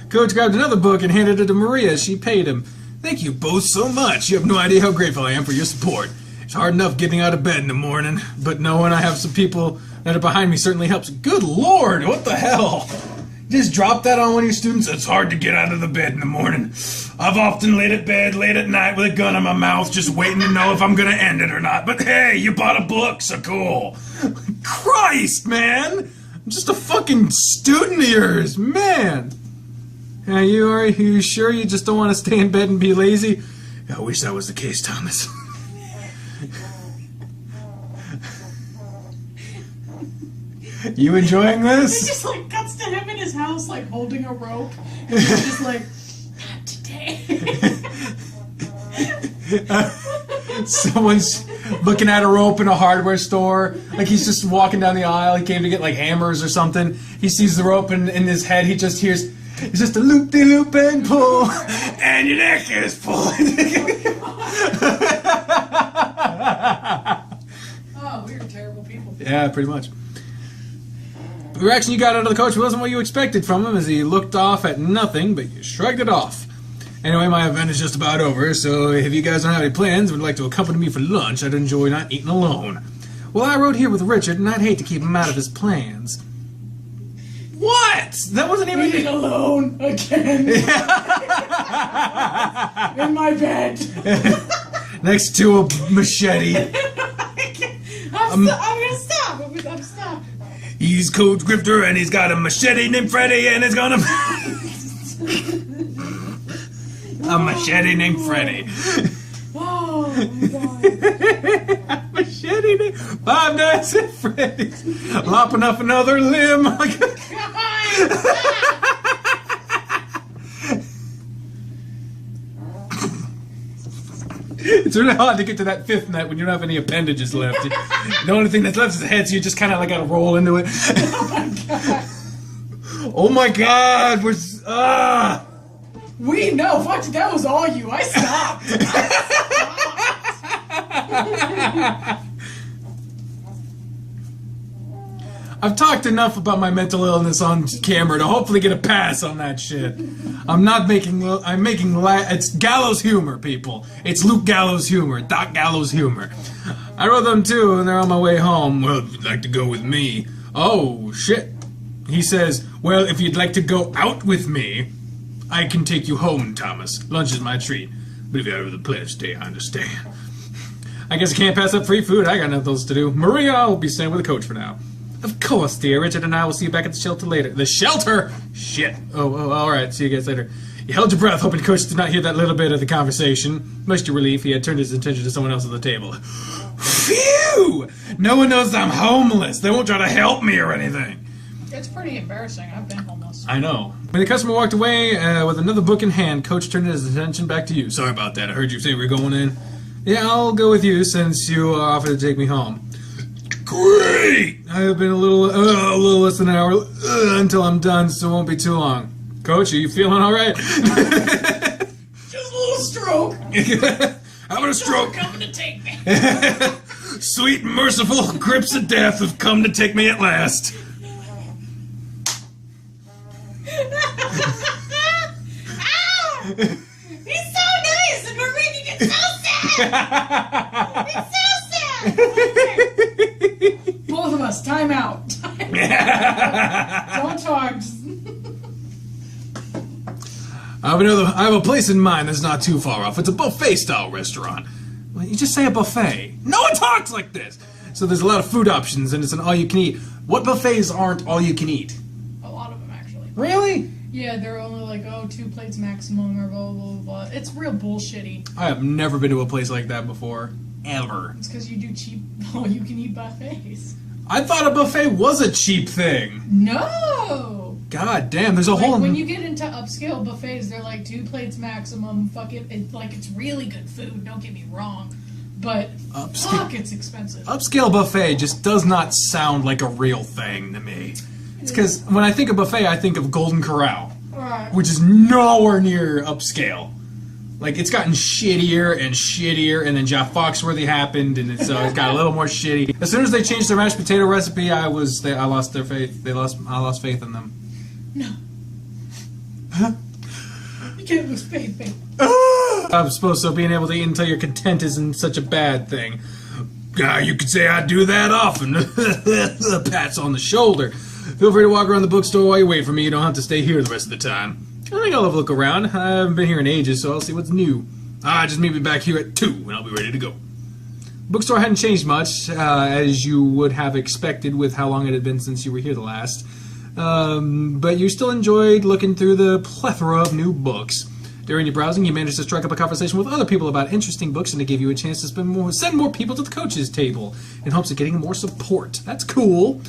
Coach grabbed another book and handed it to Maria as she paid him. Thank you both so much. You have no idea how grateful I am for your support. It's hard enough getting out of bed in the morning, but knowing I have some people that are behind me certainly helps. Good Lord, what the hell? Just drop that on one of your students? It's hard to get out of the bed in the morning. I've often laid at bed late at night with a gun in my mouth just waiting to know if I'm going to end it or not. But hey, you bought a book, so cool. Christ, man! I'm just a fucking student of yours, man! Are you sure you just don't want to stay in bed and be lazy? I wish that was the case, Thomas. You enjoying this? He just cuts to him in his house holding a rope. And he's just not today. Someone's looking at a rope in a hardware store. He's just walking down the aisle. He came to get hammers or something. He sees the rope and in his head he just hears, it's just a loop-de-loop and pull. And your neck is pulling. Oh, weird. Yeah, pretty much. The reaction you got out of the coach wasn't what you expected from him, as he looked off at nothing, but you shrugged it off. Anyway, my event is just about over, so if you guys don't have any plans and would like to accompany me for lunch, I'd enjoy not eating alone. Well, I rode here with Richard, and I'd hate to keep him out of his plans. What? That wasn't even... Eating alone again. In my bed. Next to a machete. I'm gonna stop. I'm stopping. He's Coach Grifter, and he's got a machete named Freddy, and it's gonna... A machete named Freddy. Oh my god. Machete named... 5 Nights at Freddy's. Lopping up another limb. It's really hard to get to that 5th night when you don't have any appendages left. The only thing that's left is the head, so you just kind of like gotta roll into it. Oh my god, we're... We know, fuck, that was all you. I stopped. I've talked enough about my mental illness on camera to hopefully get a pass on that shit. I'm making it's Gallows humor, people. It's Luke Gallows humor, Doc Gallows humor. I wrote them too, and they're on my way home. Well, if you'd like to go with me. Oh, shit. He says, well, if you'd like to go out with me, I can take you home, Thomas. Lunch is my treat. But if you're out of the place, stay, I understand. I guess I can't pass up free food. I got nothing else to do. Maria, I'll be staying with the coach for now. Of course, dear. Richard and I will see you back at the shelter later. The shelter? Shit. Oh, alright. See you guys later. You held your breath, hoping Coach did not hear that little bit of the conversation. Much to your relief, he had turned his attention to someone else at the table. Phew! No one knows I'm homeless. They won't try to help me or anything. It's pretty embarrassing. I've been homeless. I know. When the customer walked away with another book in hand, Coach turned his attention back to you. Sorry about that. I heard you say we were going in. Yeah, I'll go with you since you offered to take me home. Great! I have been a little less than an hour until I'm done, so it won't be too long. Coach, are you feeling all right? Just a little stroke. How about a stroke? Coming to take me. Sweet and merciful grips of death have come to take me at last. Ow! He's so nice, and we're making it so sad. It's so sad. Both of us, time out. Don't talk. I have a place in mind that's not too far off. It's a buffet-style restaurant. Well, you just say a buffet. No one talks like this! So there's a lot of food options, and it's an all-you-can-eat. What buffets aren't all-you-can-eat? A lot of them, actually. Really? Yeah, they're only like, 2 plates maximum, or blah, blah, blah. It's real bullshitty. I have never been to a place like that before. Ever. It's because you do cheap all-you-can-eat buffets. I thought a buffet was a cheap thing. No! God damn, there's a Like, whole... when you get into upscale buffets, they're like 2 plates maximum. Fuck it, it's really good food. Don't get me wrong, but fuck, it's expensive. Upscale buffet just does not sound like a real thing to me. It's because when I think of buffet, I think of Golden Corral, Right. which is nowhere near upscale. Like, it's gotten shittier and shittier, and then Jeff Foxworthy happened, and it's got a little more shitty. As soon as they changed their mashed potato recipe, I lost their faith. I lost faith in them. No. You can't lose faith, babe. I'm supposed to being able to eat until you're content isn't such a bad thing. You could say I do that often. Pats on the shoulder. Feel free to walk around the bookstore while you wait for me. You don't have to stay here the rest of the time. I think I'll have a look around. I haven't been here in ages, so I'll see what's new. Just meet me back here at 2, and I'll be ready to go. Bookstore hadn't changed much, as you would have expected with how long it had been since you were here the last. But you still enjoyed looking through the plethora of new books. During your browsing, you managed to strike up a conversation with other people about interesting books, and it gave you a chance to send more people to the coach's table in hopes of getting more support. That's cool.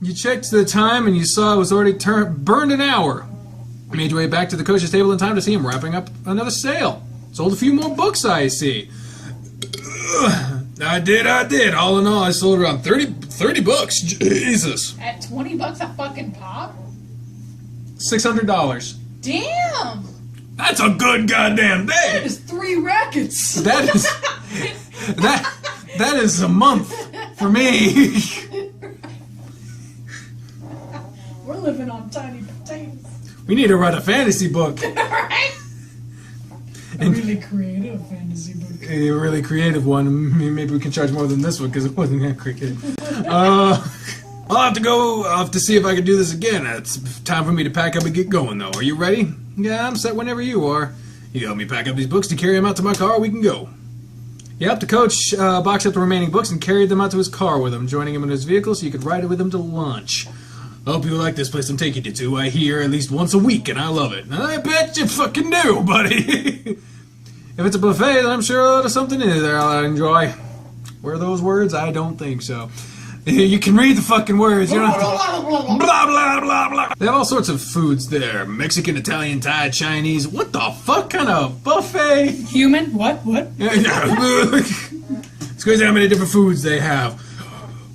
You checked the time, and you saw it was already burned an hour. You made your way back to the coach's table in time to see him wrapping up another sale. Sold a few more books, I see. I did. All in all, I sold around 30 books. Jesus. At $20 a fucking pop? $600. Damn! That's a good goddamn That day. is 3 rackets. That is... that is a month. For me. We're living on tiny potatoes. We need to write a fantasy book. Right? A really creative fantasy book. A really creative one. Maybe we can charge more than this one because it wasn't that creative. I'll have to go. I'll have to see if I can do this again. It's time for me to pack up and get going, though. Are you ready? Yeah, I'm set whenever you are. You help me pack up these books to carry them out to my car, we can go. Yep, the coach boxed up the remaining books and carried them out to his car with him, joining him in his vehicle so you could ride with him to lunch. I hope you like this place I'm taking you to. I hear at least once a week, and I love it. I bet you fucking do, buddy. If it's a buffet, then I'm sure there's something in there I'll enjoy. Were those words? I don't think so. You can read the fucking words. You don't have to... Blah, blah, blah, blah. They have all sorts of foods there. Mexican, Italian, Thai, Chinese. What the fuck kind of buffet? Human? What? It's crazy how many different foods they have.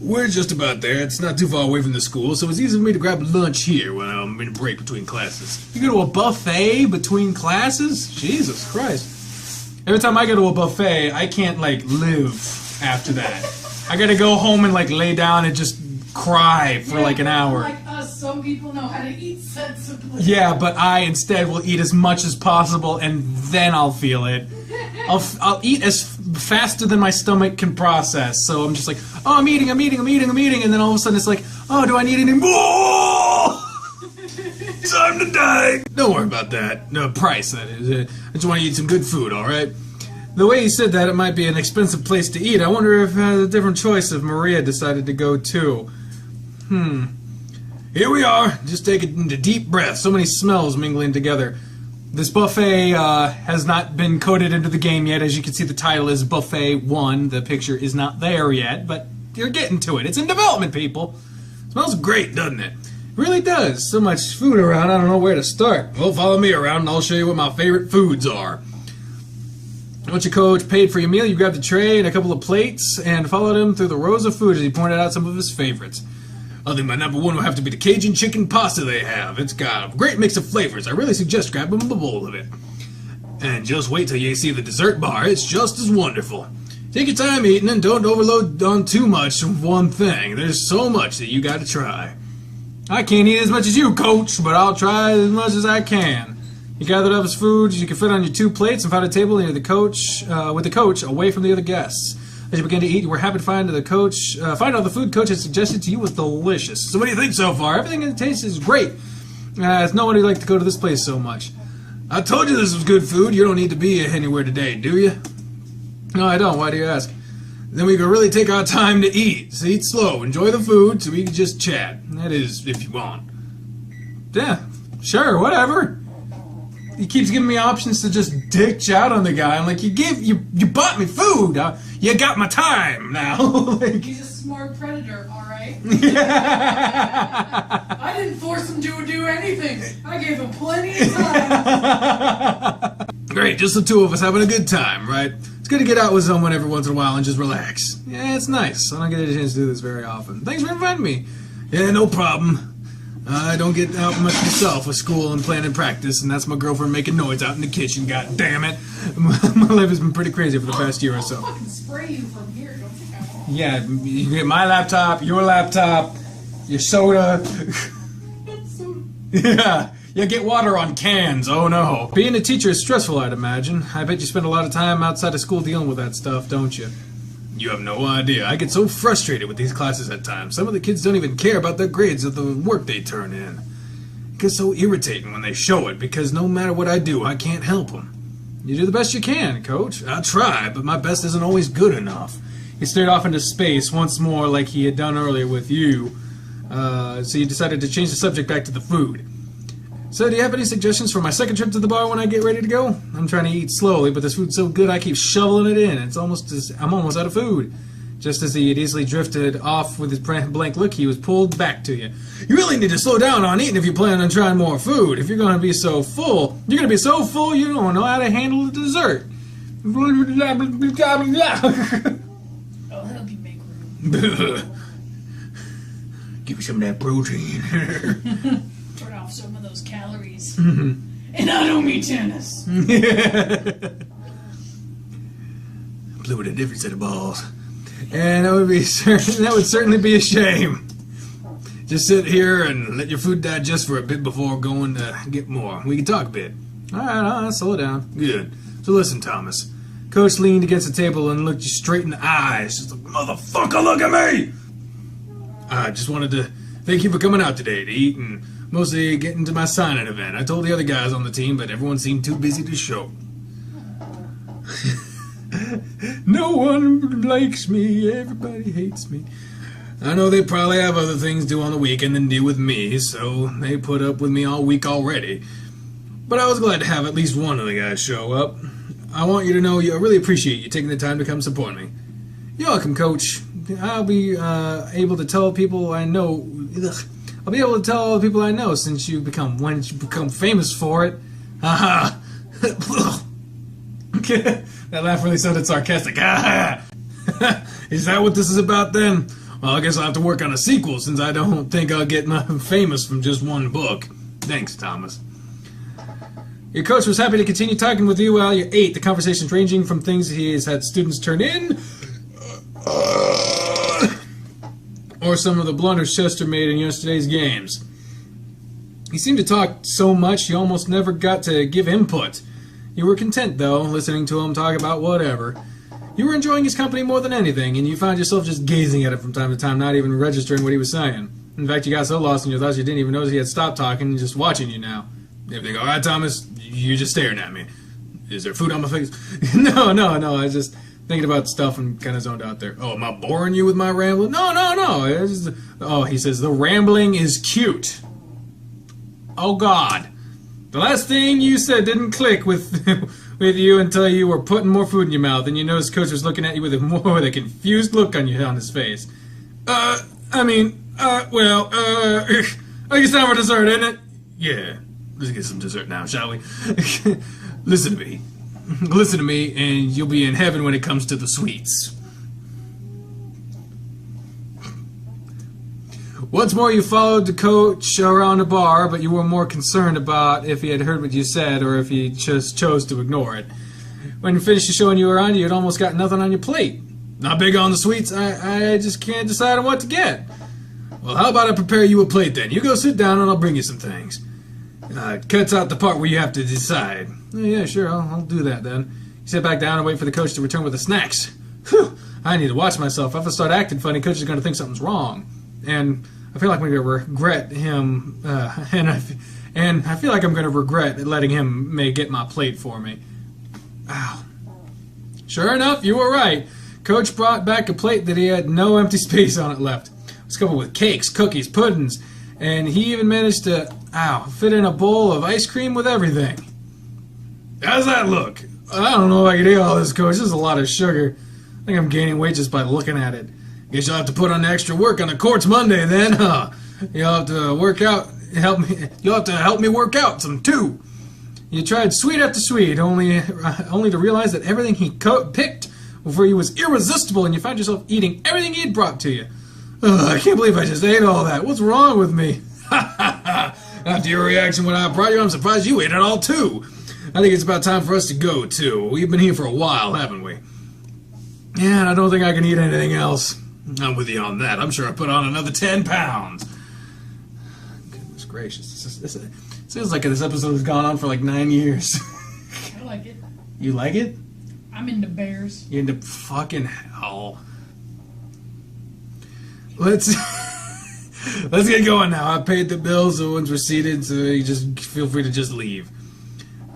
We're just about there. It's not too far away from the school, so it's easy for me to grab lunch here when I'm in a break between classes. You go to a buffet between classes? Jesus Christ. Every time I go to a buffet, I can't, like, live after that. I gotta go home and, like, lay down and just cry for, like, an hour. Like us, some people know how to eat sensibly. Yeah, but I instead will eat as much as possible, and then I'll feel it. I'll eat as faster than my stomach can process. So I'm just like, oh, I'm eating, and then all of a sudden it's like, oh, do I need any more? Time to die. Don't worry about that. No price, that is. I just want to eat some good food, all right? The way you said that, it might be an expensive place to eat. I wonder if a different choice if Maria decided to go too. Here we are. Just take a deep breath. So many smells mingling together. This buffet has not been coded into the game yet. As you can see, the title is Buffet 1. The picture is not there yet, but you're getting to it. It's in development, people. It smells great, doesn't it? It really does. So much food around, I don't know where to start. Well, follow me around and I'll show you what my favorite foods are. Once your coach paid for your meal, you grabbed a tray and a couple of plates and followed him through the rows of food as he pointed out some of his favorites. I think my number one will have to be the Cajun chicken pasta they have. It's got a great mix of flavors. I really suggest grabbing a bowl of it. And just wait till you see the dessert bar. It's just as wonderful. Take your time eating and don't overload on too much of one thing. There's so much that you gotta try. I can't eat as much as you, coach, but I'll try as much as I can. He gathered up his food you could fit on your 2 plates and found a table near the coach, with the coach away from the other guests. As you began to eat, you were happy to find out the food coach had suggested to you was delicious. So what do you think so far? Everything in the taste is great. It's no wonder you like to go to this place so much. I told you this was good food. You don't need to be anywhere today, do you? No, I don't. Why do you ask? Then we can really take our time to eat. So eat slow. Enjoy the food so we can just chat. That is, if you want. Yeah, sure, whatever. He keeps giving me options to just ditch out on the guy. I'm like, you bought me food. You got my time now. Like, he's a smart predator, alright? I didn't force him to do anything. I gave him plenty of time. Great, just the 2 of us having a good time, right? It's good to get out with someone every once in a while and just relax. Yeah, it's nice. I don't get a chance to do this very often. Thanks for inviting me. Yeah, no problem. I don't get out much myself with school and playing and practice, and that's my girlfriend making noise out in the kitchen, god damn it. My life has been pretty crazy for the past year or so. I'll fucking spray you from here, don't think I won't. Yeah, you get my laptop, your soda. Yeah, you get water on cans, oh no. Being a teacher is stressful, I'd imagine. I bet you spend a lot of time outside of school dealing with that stuff, don't you? You have no idea. I get so frustrated with these classes at times. Some of the kids don't even care about their grades or the work they turn in. It gets so irritating when they show it, because no matter what I do, I can't help them. You do the best you can, coach. I try, but my best isn't always good enough. He stared off into space once more like he had done earlier with you. So you decided to change the subject back to the food. So, do you have any suggestions for my second trip to the bar when I get ready to go? I'm trying to eat slowly, but this food's so good I keep shoveling it in. I'm almost out of food. Just as he had easily drifted off with his blank look, he was pulled back to you. You really need to slow down on eating if you plan on trying more food. If you're going to be so full, you don't know how to handle the dessert. I'll help you make room. Give me some of that protein. Turn off some of those calories. Mm-hmm. And I don't mean tennis. Play with a different set of balls. And that would certainly be a shame. Just sit here and let your food digest for a bit before going to get more. We can talk a bit. All right, slow down. Good. So listen, Thomas. Coach leaned against the table and looked you straight in the eyes. Just like, motherfucker, look at me! I just wanted to thank you for coming out today to eat and mostly getting to my signing event. I told the other guys on the team, but everyone seemed too busy to show. No one likes me, everybody hates me. I know they probably have other things to do on the weekend than deal with me, so they put up with me all week already. But I was glad to have at least one of the guys show up. I want you to know I really appreciate you taking the time to come support me. You're welcome, Coach. I'll be able to tell people I know. I'll be able to tell all the people I know once you become famous for it. Haha. That laugh really sounded sarcastic. Is that what this is about then? Well, I guess I'll have to work on a sequel since I don't think I'll get famous from just one book. Thanks, Thomas. Your coach was happy to continue talking with you while you ate. The conversations ranging from things he has had students turn in, or some of the blunders Chester made in yesterday's games. He seemed to talk so much you almost never got to give input. You were content, though, listening to him talk about whatever. You were enjoying his company more than anything, and you found yourself just gazing at it from time to time, not even registering what he was saying. In fact, you got so lost in your thoughts you didn't even notice he had stopped talking and just watching you now. Everything, all right, Thomas? You're just staring at me. Is there food on my face? No. I was just thinking about stuff and kind of zoned out there. Oh, am I boring you with my rambling? No. He says, the rambling is cute. Oh, God. The last thing you said didn't click with you until you were putting more food in your mouth, and you noticed Coach was looking at you with a confused look on his face. I guess time for dessert, isn't it? Yeah. Let's get some dessert now, shall we? Listen to me. Listen to me, and you'll be in heaven when it comes to the sweets. Once more, you followed the coach around the bar, but you were more concerned about if he had heard what you said or if he just chose to ignore it. When you finished showing you around, you had almost got nothing on your plate. Not big on the sweets. I just can't decide on what to get. Well, how about I prepare you a plate then? You go sit down and I'll bring you some things. It cuts out the part where you have to decide. Oh, yeah, sure, I'll do that then. You sit back down and wait for the coach to return with the snacks. Whew, I need to watch myself. If I start acting funny, coach is going to think something's wrong. And I feel like I'm going to regret him, and I feel like I'm going to regret letting him get my plate for me. Ow. Sure enough, you were right. Coach brought back a plate that he had no empty space on it left. It was covered with cakes, cookies, puddings, and he even managed to, fit in a bowl of ice cream with everything. How's that look? I don't know if I can eat all this, Coach. This is a lot of sugar. I think I'm gaining weight just by looking at it. Guess you'll have to put on extra work on the courts Monday then, huh? You'll have to You'll have to help me work out some too. You tried sweet after sweet, only to realize that everything he picked for you was irresistible, and you found yourself eating everything he'd brought to you. Ugh, I can't believe I just ate all that. What's wrong with me? After your reaction when I brought you, I'm surprised you ate it all too. I think it's about time for us to go too. We've been here for a while, haven't we? Yeah, and I don't think I can eat anything else. I'm with you on that. I'm sure I put on another 10 pounds. Goodness gracious. This feels like this episode has gone on for like 9 years. I like it. You like it? I'm into bears. You're into fucking hell. Let's get going now. I paid the bills, the ones were seated, so you just feel free to just leave.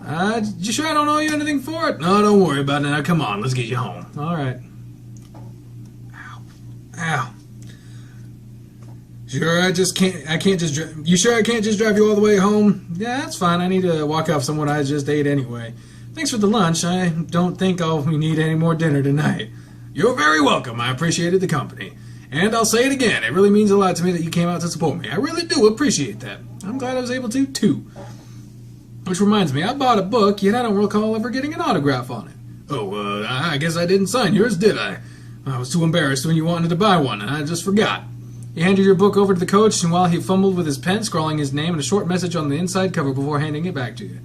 You sure I don't owe you anything for it? No, don't worry about it. Now come on, let's get you home. All right. Ow. Sure, I can't just drive. You sure I can't just drive you all the way home? Yeah, that's fine. I need to walk off someone I just ate anyway. Thanks for the lunch. I don't think I'll need any more dinner tonight. You're very welcome. I appreciated the company. And I'll say it again. It really means a lot to me that you came out to support me. I really do appreciate that. I'm glad I was able to, too. Which reminds me, I bought a book, yet I don't recall ever getting an autograph on it. Oh, I guess I didn't sign yours, did I? I was too embarrassed when you wanted to buy one, and I just forgot. You handed your book over to the coach, and while he fumbled with his pen, scrawling his name and a short message on the inside cover before handing it back to you.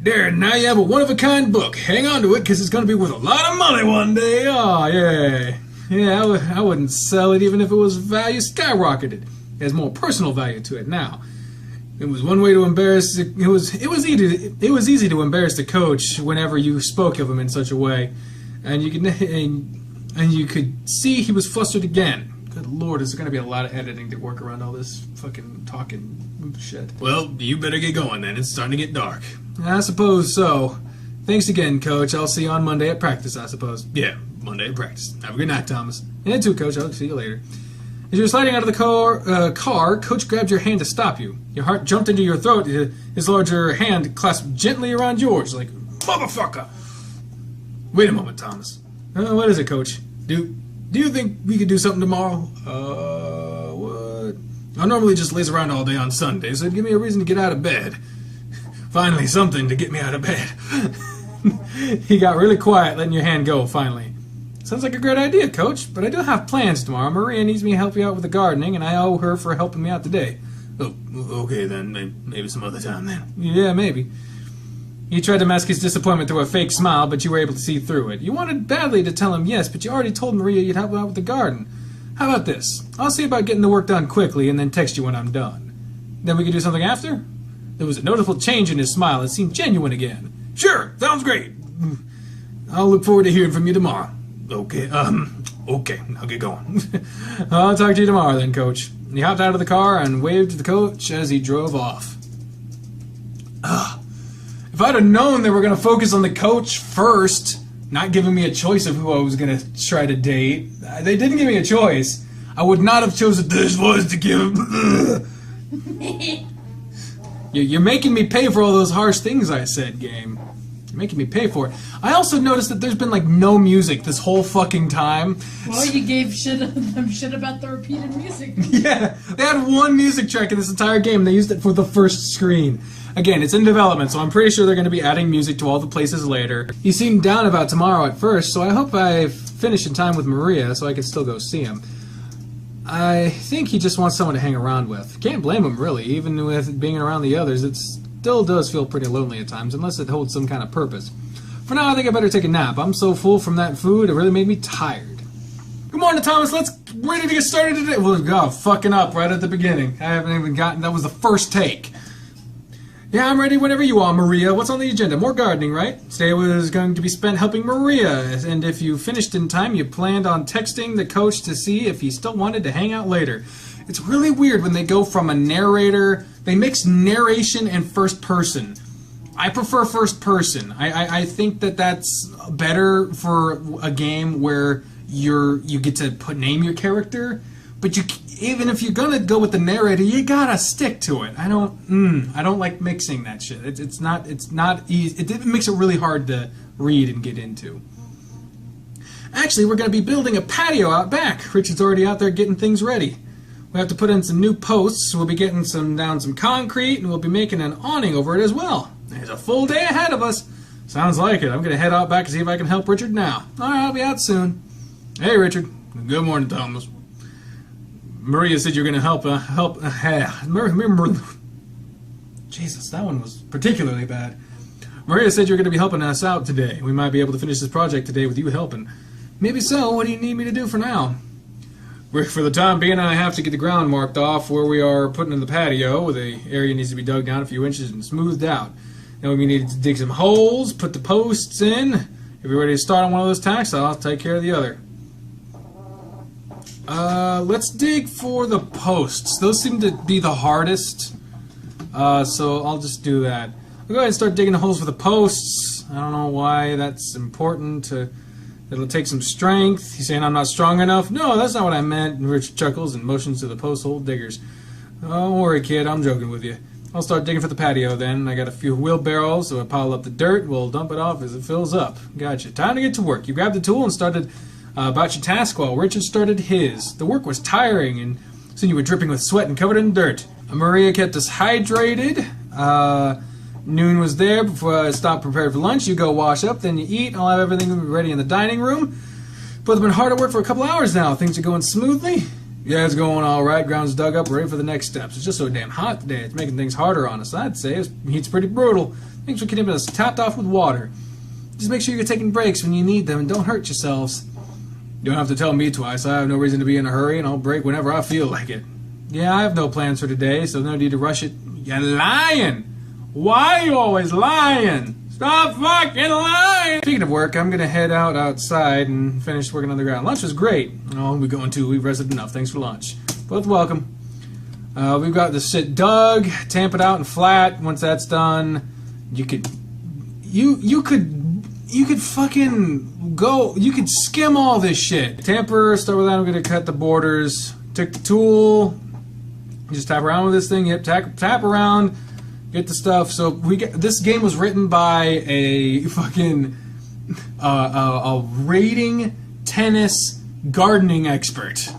There, now you have a one-of-a-kind book. Hang on to it, because it's going to be worth a lot of money one day. Oh, yeah. Yeah, I wouldn't sell it even if it was value skyrocketed. It has more personal value to it now. It was one way to embarrass. It was easy to embarrass the coach whenever you spoke of him in such a way, and you could see he was flustered again. Good Lord, is there going to be a lot of editing to work around all this fucking talking shit? Well, you better get going then. It's starting to get dark. I suppose so. Thanks again, Coach. I'll see you on Monday at practice, I suppose. Yeah, Monday at practice. Have a good night, Thomas. And too, Coach. I'll see you later. As you were sliding out of the car, Coach grabbed your hand to stop you. Your heart jumped into your throat. His larger hand clasped gently around yours, like, motherfucker! Wait a moment, Thomas. What is it, Coach? Do you think we could do something tomorrow? What? I normally just laze around all day on Sundays, so it'd give me a reason to get out of bed. Finally, something to get me out of bed. He got really quiet, letting your hand go, finally. Sounds like a great idea, Coach, but I do have plans tomorrow. Maria needs me to help you out with the gardening, and I owe her for helping me out today. Oh, okay then. Maybe some other time then. Yeah, maybe. He tried to mask his disappointment through a fake smile, but you were able to see through it. You wanted badly to tell him yes, but you already told Maria you'd help out with the garden. How about this? I'll see about getting the work done quickly and then text you when I'm done. Then we could do something after? There was a noticeable change in his smile. It seemed genuine again. Sure, sounds great. I'll look forward to hearing from you tomorrow. Okay, okay, I'll get going. I'll talk to you tomorrow then, Coach. He hopped out of the car and waved to the coach as he drove off. If I'd have known they were going to focus on the coach first, not giving me a choice of who I was going to try to date, they didn't give me a choice, I would not have chosen this voice to give him. You're making me pay for all those harsh things I said, game. You're making me pay for it. I also noticed that there's been like no music this whole fucking time. Well, you gave them shit about the repeated music. Yeah, they had one music track in this entire game. They used it for the first screen. Again, it's in development, so I'm pretty sure they're going to be adding music to all the places later. He seemed down about tomorrow at first, so I hope I finish in time with Maria so I can still go see him. I think he just wants someone to hang around with. Can't blame him, really. Even with being around the others, it still does feel pretty lonely at times, unless it holds some kind of purpose. For now, I think I better take a nap. I'm so full from that food, it really made me tired. Good morning, Thomas. Let's ready to get started today. Well, God, fucking up right at the beginning. I haven't even gotten... That was the first take. Yeah, I'm ready whenever you are, Maria. What's on the agenda? More gardening, right? Today was going to be spent helping Maria, and if you finished in time, you planned on texting the coach to see if he still wanted to hang out later. It's really weird when they go from a narrator... They mix narration and first person. I prefer first person. I think that that's better for a game where you get to name your character, but even if you're gonna go with the narrator, you gotta stick to it. I don't like mixing that shit. It's not easy. It makes it really hard to read and get into. Actually, we're gonna be building a patio out back. Richard's already out there getting things ready. We have to put in some new posts. We'll be getting down some concrete, and we'll be making an awning over it as well. There's a full day ahead of us. Sounds like it. I'm gonna head out back and see if I can help Richard now. All right, I'll be out soon. Hey, Richard. Good morning, Thomas. Maria said you're gonna help. Jesus, that one was particularly bad. Maria said you're gonna be helping us out today. We might be able to finish this project today with you helping. Maybe so. What do you need me to do for now? For the time being, I have to get the ground marked off where we are putting in the patio. The area needs to be dug down a few inches and smoothed out. Then we need to dig some holes, put the posts in. If you're ready to start on one of those tasks, I'll take care of the other. Let's dig for the posts. Those seem to be the hardest. So I'll just do that. I'll go ahead and start digging the holes for the posts. I don't know why that's important. It'll take some strength. He's saying I'm not strong enough. No, that's not what I meant. Rich chuckles and motions to the post hole diggers. Don't worry, kid. I'm joking with you. I'll start digging for the patio then. I got a few wheelbarrows, so I pile up the dirt. We'll dump it off as it fills up. Gotcha. Time to get to work. You grabbed the tool and started about your task while Richard started his. The work was tiring, and soon you were dripping with sweat and covered in dirt. Maria kept us hydrated. Noon was there before I stopped prepared for lunch. You go wash up, then you eat. I'll have everything ready in the dining room. Both have been hard at work for a couple hours now. Things are going smoothly. Yeah, it's going all right. Ground's dug up, ready for the next steps. It's just so damn hot today. It's making things harder on us. I'd say heat's pretty brutal. Thanks for keeping us topped off with water. Just make sure you're taking breaks when you need them and don't hurt yourselves. You don't have to tell me twice. I have no reason to be in a hurry, and I'll break whenever I feel like it. Yeah, I have no plans for today, so no need to rush it. You're lying! Why are you always lying? Stop fucking lying! Speaking of work, I'm gonna head outside and finish working on the ground. Lunch was great. Oh, we're going to. We've rested enough. Thanks for lunch. Both welcome. We've got the shit dug, tamp it out and flat. Once that's done, you could fucking go. You could skim all this shit. Tamper. Start with that. I'm gonna cut the borders. Take the tool. Just tap around with this thing. Yep. Tap around. Get the stuff. So this game was written by a fucking a raiding tennis gardening expert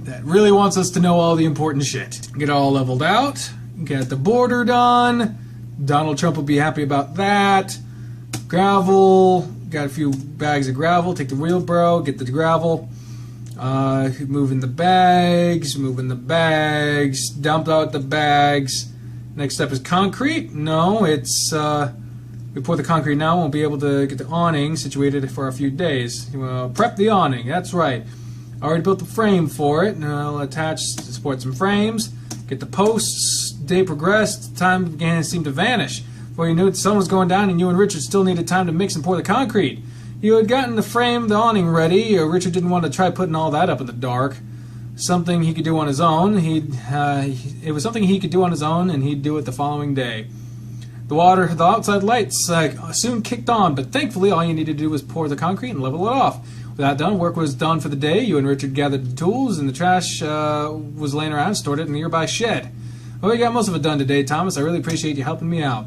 that really wants us to know all the important shit. Get it all leveled out. Get the border done. Donald Trump will be happy about that. Gravel. Got a few bags of gravel. Take the wheelbarrow. Get the gravel. Moving the bags. Dump out the bags. Next step is concrete. No, it's we pour the concrete now. Won't be able to get the awning situated for a few days. Well, prep the awning. That's right. Already built the frame for it. I'll attach to support some frames. Get the posts. Day progressed. Time began to seem to vanish. Before you knew it, the sun was going down, and you and Richard still needed time to mix and pour the concrete. You had gotten the awning ready. Richard didn't want to try putting all that up in the dark. Something he could do on his own. It was something he could do on his own, and he'd do it the following day. The outside lights soon kicked on, but thankfully all you needed to do was pour the concrete and level it off. With that done, work was done for the day. You and Richard gathered the tools, and the trash was laying around, stored it in a nearby shed. Well, you got most of it done today, Thomas. I really appreciate you helping me out.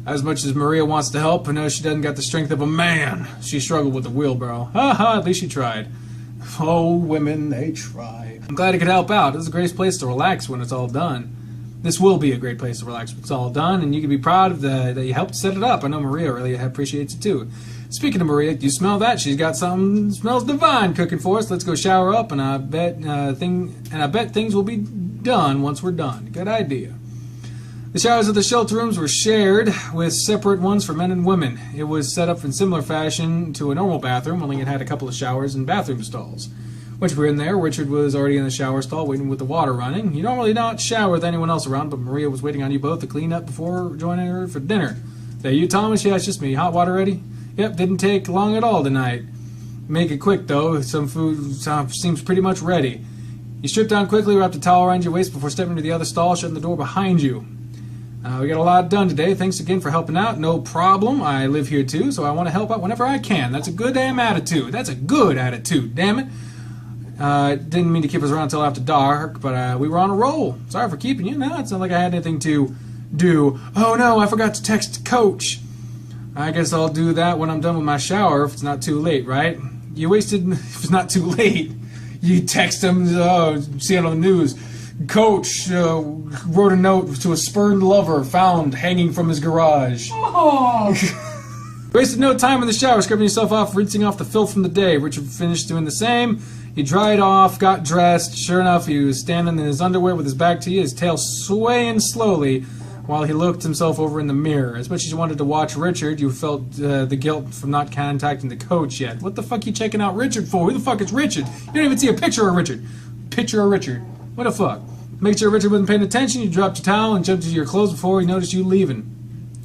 As much as Maria wants to help, I know she doesn't got the strength of a man. She struggled with the wheelbarrow. Ha, at least she tried. Oh, women, they try. I'm glad I could help out. This is a great place to relax when it's all done. This will be a great place to relax when it's all done, and you can be proud of that you helped set it up. I know Maria really appreciates it too. Speaking of Maria, do you smell that? She's got something smells divine cooking for us. Let's go shower up, and I bet things will be done once we're done. Good idea. The showers of the shelter rooms were shared with separate ones for men and women. It was set up in similar fashion to a normal bathroom, only it had a couple of showers and bathroom stalls. Once we were in there, Richard was already in the shower stall waiting with the water running. You normally don't shower with anyone else around, but Maria was waiting on you both to clean up before joining her for dinner. That you, Thomas? Yeah, it's just me. Hot water ready? Yep, didn't take long at all tonight. Make it quick, though. Some food seems pretty much ready. You stripped down quickly, wrapped a towel around your waist before stepping into the other stall, shutting the door behind you. We got a lot done today. Thanks again for helping out. No problem. I live here too, so I want to help out whenever I can. That's a good damn attitude. That's a good attitude, damn it. Didn't mean to keep us around until after dark, but we were on a roll. Sorry for keeping you. No, it's not like I had anything to do. Oh no, I forgot to text Coach. I guess I'll do that when I'm done with my shower if it's not too late, right? You wasted, if it's not too late, you text him, see it on the news. Coach wrote a note to a spurned lover found hanging from his garage. Oh. Wasted no time in the shower, scrubbing yourself off, rinsing off the filth from the day. Richard finished doing the same. He dried off, got dressed. Sure enough, he was standing in his underwear with his back to you, his tail swaying slowly while he looked himself over in the mirror. As much as you wanted to watch Richard, you felt the guilt from not contacting the coach yet. What the fuck are you checking out Richard for? Who the fuck is Richard? You don't even see a picture of Richard. What the fuck? Make sure Richard wasn't paying attention. You dropped your towel and jumped into your clothes before he noticed you leaving.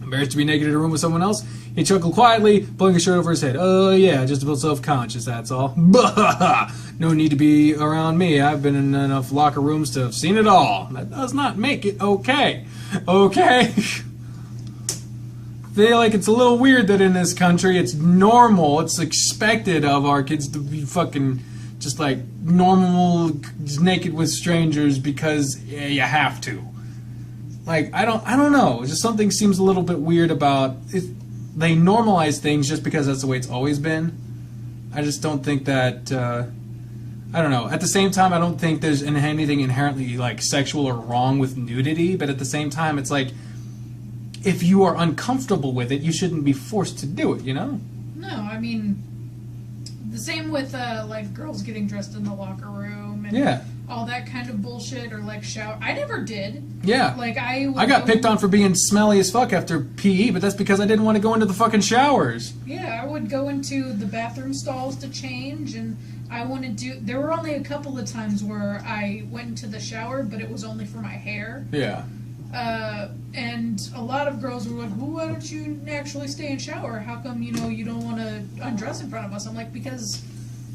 Embarrassed to be naked in a room with someone else, he chuckled quietly, pulling his shirt over his head. Oh yeah, just a bit self-conscious, that's all. No need to be around me. I've been in enough locker rooms to have seen it all. That does not make it okay. Okay? Feel like it's a little weird that in this country it's normal, it's expected of our kids to be fucking just like normal, just naked with strangers because you have to. Like, I don't know. Just something seems a little bit weird about it. They normalize things just because that's the way it's always been. I just don't think that, I don't know. At the same time, I don't think there's anything inherently, like, sexual or wrong with nudity, but at the same time, it's like, if you are uncomfortable with it, you shouldn't be forced to do it, you know? No, I mean, The same with like girls getting dressed in the locker room and all that kind of bullshit, or like shower. I never did. Yeah. Like I got picked on for being smelly as fuck after PE, but that's because I didn't want to go into the fucking showers. Yeah, I would go into the bathroom stalls to change, and I wanted to. There were only a couple of times where I went into the shower, but it was only for my hair. Yeah. And a lot of girls were like, well, why don't you actually stay and shower? How come, you don't want to undress in front of us? I'm like, because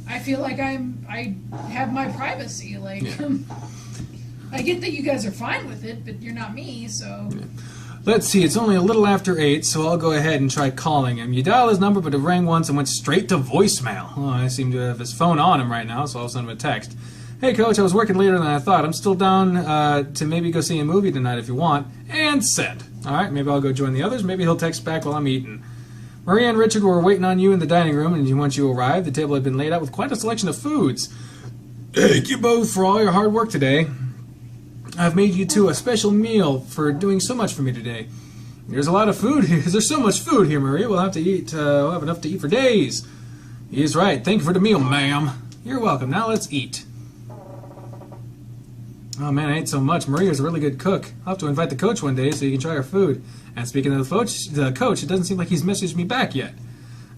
I feel like I have my privacy. Like, I get that you guys are fine with it, but you're not me, so... Yeah. Let's see, it's only a little after 8, so I'll go ahead and try calling him. You dial his number, but it rang once and went straight to voicemail. Oh, I seem to have his phone on him right now, so I'll send him a text. Hey, Coach, I was working later than I thought. I'm still down to maybe go see a movie tonight if you want. And send. All right, maybe I'll go join the others. Maybe he'll text back while I'm eating. Maria and Richard were waiting on you in the dining room, and once you arrived, the table had been laid out with quite a selection of foods. Thank you both for all your hard work today. I've made you two a special meal for doing so much for me today. There's a lot of food here. There's so much food here, Maria. We'll have to eat. We'll have enough to eat for days. He's right. Thank you for the meal, ma'am. You're welcome. Now let's eat. Oh man, I ate so much. Maria's a really good cook. I'll have to invite the coach one day so you can try her food. And speaking of the coach, it doesn't seem like he's messaged me back yet.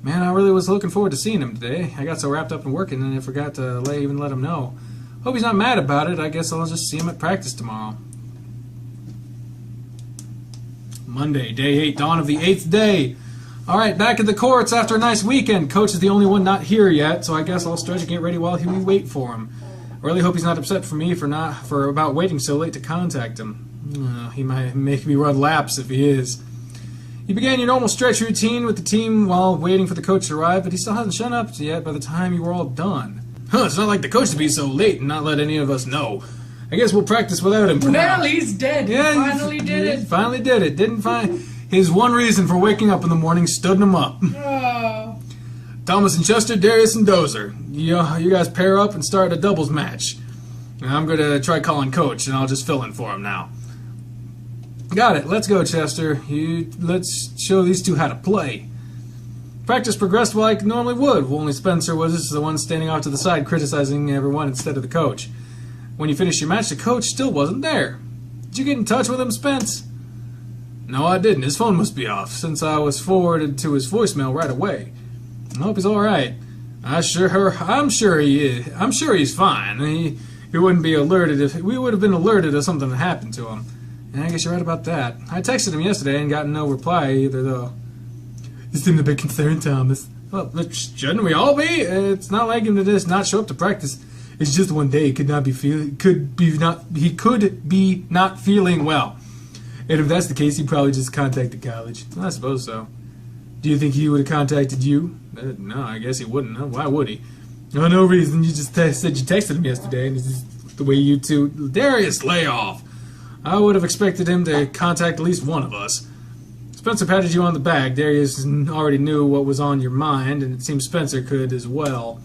Man, I really was looking forward to seeing him today. I got so wrapped up in working and I forgot to even let him know. Hope he's not mad about it. I guess I'll just see him at practice tomorrow. Monday, day 8, dawn of the 8th day. All right, back at the courts after a nice weekend. Coach is the only one not here yet, so I guess I'll stretch and get ready while we wait for him. I really hope he's not upset for me for about waiting so late to contact him. He might make me run laps if he is. You began your normal stretch routine with the team while waiting for the coach to arrive, but he still hasn't shown up yet by the time you were all done. It's not like the coach to be so late and not let any of us know. I guess we'll practice without him for now. Well, he's dead. Yeah, he finally did it. Finally did it. Didn't find his one reason for waking up in the morning stood him up. Oh. Thomas and Chester, Darius and Dozer. You guys pair up and start a doubles match. I'm going to try calling Coach, and I'll just fill in for him now. Got it. Let's go, Chester. Let's show these two how to play. Practice progressed like normally would. Only Spencer was the one standing off to the side criticizing everyone instead of the coach. When you finished your match, the coach still wasn't there. Did you get in touch with him, Spence? No, I didn't. His phone must be off, since I was forwarded to his voicemail right away. I hope he's all right. I'm sure he is. I'm sure he's fine. He wouldn't be alerted if we would have been alerted if something had happened to him. And I guess you're right about that. I texted him yesterday and got no reply either, though. You seem a bit concerned, Thomas. Well, shouldn't we all be? It's not like him to just not show up to practice. It's just one day. He could be not feeling well. And if that's the case, he'd probably just contact the college. I suppose so. Do you think he would have contacted you? No, I guess he wouldn't. Why would he? Oh, no reason. You just said you texted him yesterday, and it's just the way you two... Darius, lay off. I would have expected him to contact at least one of us. Spencer patted you on the back. Darius already knew what was on your mind, and it seems Spencer could as well.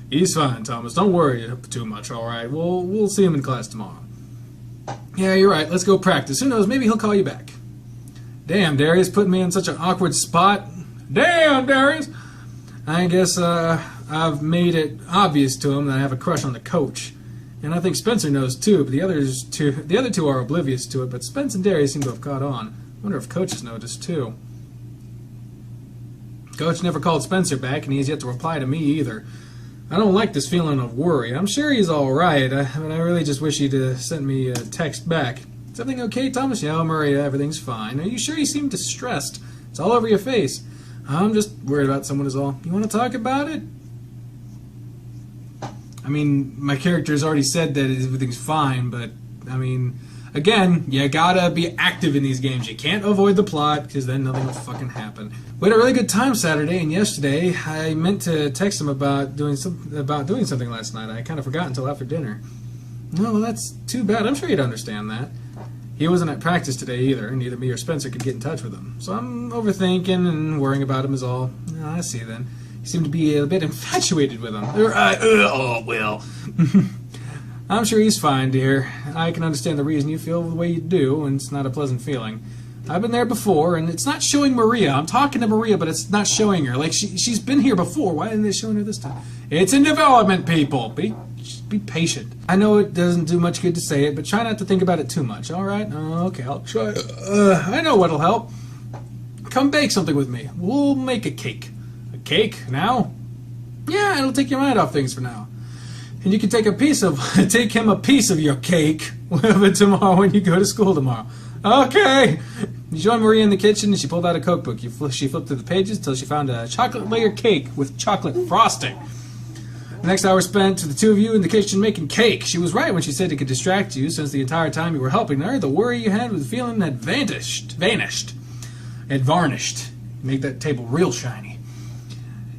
He's fine, Thomas. Don't worry too much, all right? We'll see him in class tomorrow. Yeah, you're right. Let's go practice. Who knows? Maybe he'll call you back. Damn, Darius put me in such an awkward spot. Damn, Darius! I guess I've made it obvious to him that I have a crush on the coach. And I think Spencer knows too, but the other two are oblivious to it, but Spence and Darius seem to have caught on. I wonder if Coach has noticed too. Coach never called Spencer back, and he has yet to reply to me either. I don't like this feeling of worry. I'm sure he's all right, but I really just wish he'd sent me a text back. Is everything okay, Thomas? Yeah, Maria, everything's fine. Are you sure you seem distressed? It's all over your face. I'm just worried about someone is all. You want to talk about it? I mean, my character's already said that everything's fine, but, I mean, again, you gotta be active in these games. You can't avoid the plot, because then nothing will fucking happen. We had a really good time Saturday, and yesterday I meant to text him about doing something last night. I kind of forgot until after dinner. No, well, that's too bad. I'm sure he'd understand that. He wasn't at practice today either, and neither me or Spencer could get in touch with him. So I'm overthinking and worrying about him is all. Oh, I see then. You seem to be a bit infatuated with him. Oh, well. I'm sure he's fine, dear. I can understand the reason you feel the way you do, and it's not a pleasant feeling. I've been there before, and it's not showing Maria. I'm talking to Maria, but it's not showing her. Like, she's been here before. Why isn't it showing her this time? It's in development, people. Be patient. I know it doesn't do much good to say it, but try not to think about it too much, all right? Okay, I'll try. I know what'll help. Come bake something with me. We'll make a cake. A cake? Now? Yeah, it'll take your mind off things for now. And you can take him a piece of your cake tomorrow when you go to school tomorrow. Okay. You joined Maria in the kitchen, and she pulled out a cookbook. She flipped through the pages until she found a chocolate layer cake with chocolate frosting. The next hour spent the two of you in the kitchen making cake. She was right when she said it could distract you, since the entire time you were helping her, the worry you had with the feeling had vanished. It varnished. Make that table real shiny.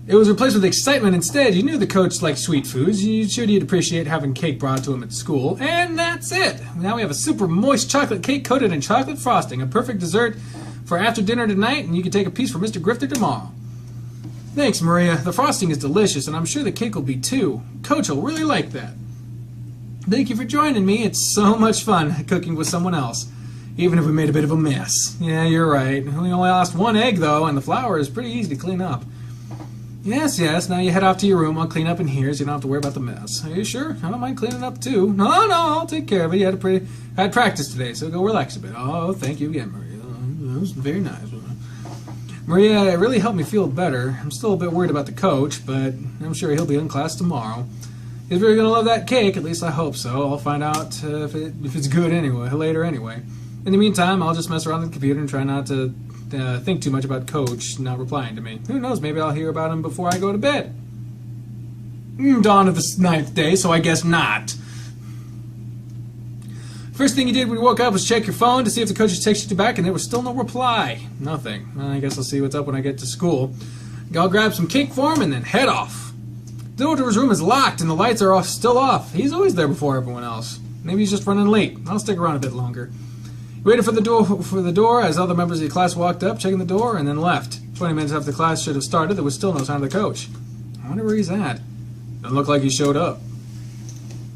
It was replaced with excitement instead. You knew the coach liked sweet foods. You sure you'd appreciate having cake brought to him at school. And that's it. Now we have a super moist chocolate cake coated in chocolate frosting. A perfect dessert for after dinner tonight, and you can take a piece for Mr. Grifter tomorrow. Thanks, Maria. The frosting is delicious, and I'm sure the cake will be too. Coach will really like that. Thank you for joining me. It's so much fun cooking with someone else, even if we made a bit of a mess. Yeah, you're right. We only lost one egg, though, and the flour is pretty easy to clean up. Yes. Now you head off to your room. I'll clean up in here so you don't have to worry about the mess. Are you sure? I don't mind cleaning up, too. No, I'll take care of it. You had practice today, so go relax a bit. Oh, thank you again, Maria. That was very nice. Maria, it really helped me feel better. I'm still a bit worried about the coach, but I'm sure he'll be in class tomorrow. He's really going to love that cake, at least I hope so. I'll find out if it's good later anyway. In the meantime, I'll just mess around on the computer and try not to think too much about Coach not replying to me. Who knows, maybe I'll hear about him before I go to bed. Dawn of the 9th day, so I guess not. First thing you did when you woke up was check your phone to see if the coach had texted you back, and there was still no reply. Nothing. I guess I'll see what's up when I get to school. I'll grab some cake for him and then head off. The door to his room is locked and the lights are still off. He's always there before everyone else. Maybe he's just running late. I'll stick around a bit longer. He waited for the door as other members of the class walked up, checking the door, and then left. 20 minutes after the class should have started, there was still no sign of the coach. I wonder where he's at. Doesn't look like he showed up.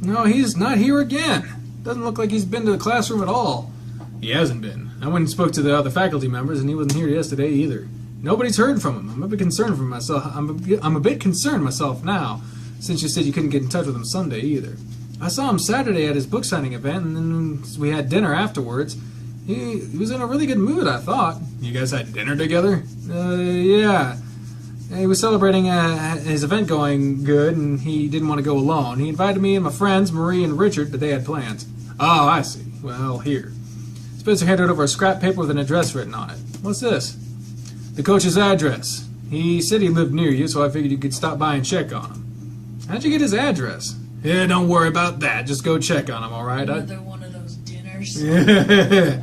No, he's not here again. Doesn't look like he's been to the classroom at all. He hasn't been. I went and spoke to the other faculty members, and he wasn't here yesterday either. Nobody's heard from him. I'm a bit concerned for myself. I'm a bit concerned myself now, since you said you couldn't get in touch with him Sunday either. I saw him Saturday at his book signing event, and then we had dinner afterwards. He was in a really good mood, I thought. You guys had dinner together? Yeah. He was celebrating his event going good, and he didn't want to go alone. He invited me and my friends, Marie and Richard, but they had plans. Oh, I see. Well, here. Spencer handed over a scrap paper with an address written on it. What's this? The coach's address. He said he lived near you, so I figured you could stop by and check on him. How'd you get his address? Yeah, don't worry about that. Just go check on him, all right? Another one of those dinners. Yeah.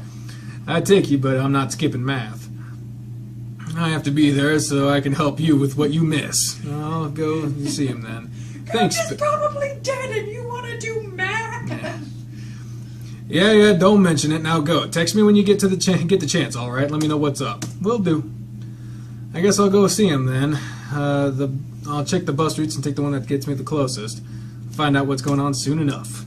I'd take you, but I'm not skipping math. I have to be there so I can help you with what you miss. I'll go see him then. Thanks. Coach is probably dead and you want to do math? Yeah, don't mention it. Now go. Text me when you get the chance, all right? Let me know what's up. Will do. I guess I'll go see him then. I'll check the bus routes and take the one that gets me the closest. Find out what's going on soon enough.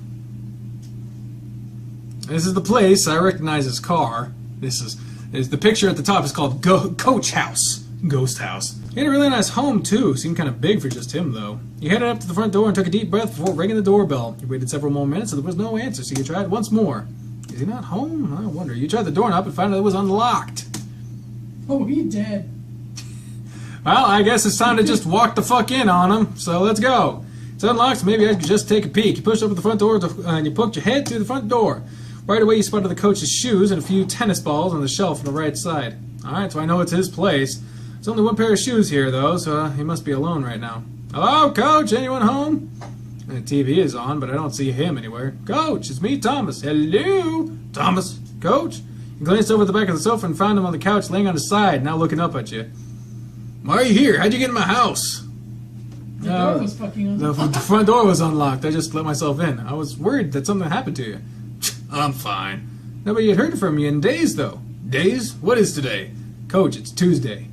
This is the place. I recognize his car. This is the picture at the top is called Coach House. Ghost House. He had a really nice home, too. Seemed kind of big for just him, though. He headed up to the front door and took a deep breath before ringing the doorbell. He waited several more minutes and there was no answer, so he tried once more. Is he not home? I wonder. You tried the doorknob and found out it was unlocked. Oh, he dead. Well, I guess it's time to just walk the fuck in on him, so let's go. It's unlocked, so maybe I could just take a peek. You pushed open the front door and you poked your head through the front door. Right away, you spotted the coach's shoes and a few tennis balls on the shelf on the right side. Alright, so I know it's his place. There's only one pair of shoes here, though, so he must be alone right now. Hello, Coach? Anyone home? And the TV is on, but I don't see him anywhere. Coach, it's me, Thomas. Hello? Thomas? Coach? You glanced over at the back of the sofa and found him on the couch laying on his side, now looking up at you. Why are you here? How'd you get in my house? The door was fucking unlocked. The front door was unlocked. I just let myself in. I was worried that something happened to you. I'm fine. Nobody had heard from you in days, though. Days? What is today? Coach, it's Tuesday.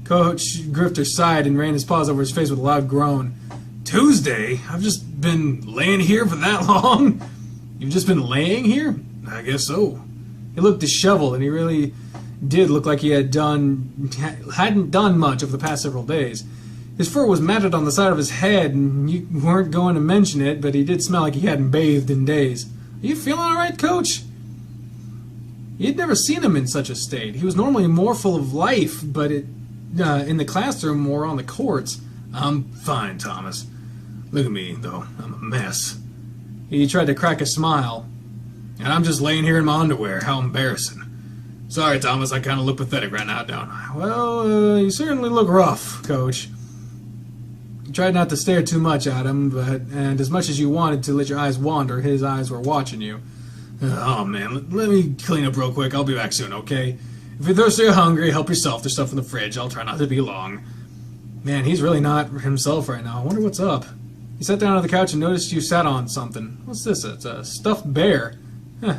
Coach Grifter sighed and ran his paws over his face with a loud groan. Tuesday? I've just been laying here for that long? You've just been laying here? I guess so. He looked disheveled, and he really did look like he hadn't done much over the past several days. His fur was matted on the side of his head, and you weren't going to mention it, but he did smell like he hadn't bathed in days. Are you feeling all right, Coach? You'd never seen him in such a state. He was normally more full of life, but in the classroom or on the courts. I'm fine, Thomas. Look at me, though. I'm a mess. He tried to crack a smile. And I'm just laying here in my underwear. How embarrassing. Sorry, Thomas, I kind of look pathetic right now, don't I? Well, you certainly look rough, Coach. You tried not to stare too much at him, and as much as you wanted to let your eyes wander, his eyes were watching you. Oh, man, let me clean up real quick. I'll be back soon, okay? If you're thirsty or hungry, help yourself. There's stuff in the fridge. I'll try not to be long. Man, he's really not himself right now. I wonder what's up. He sat down on the couch and noticed you sat on something. What's this? It's a stuffed bear.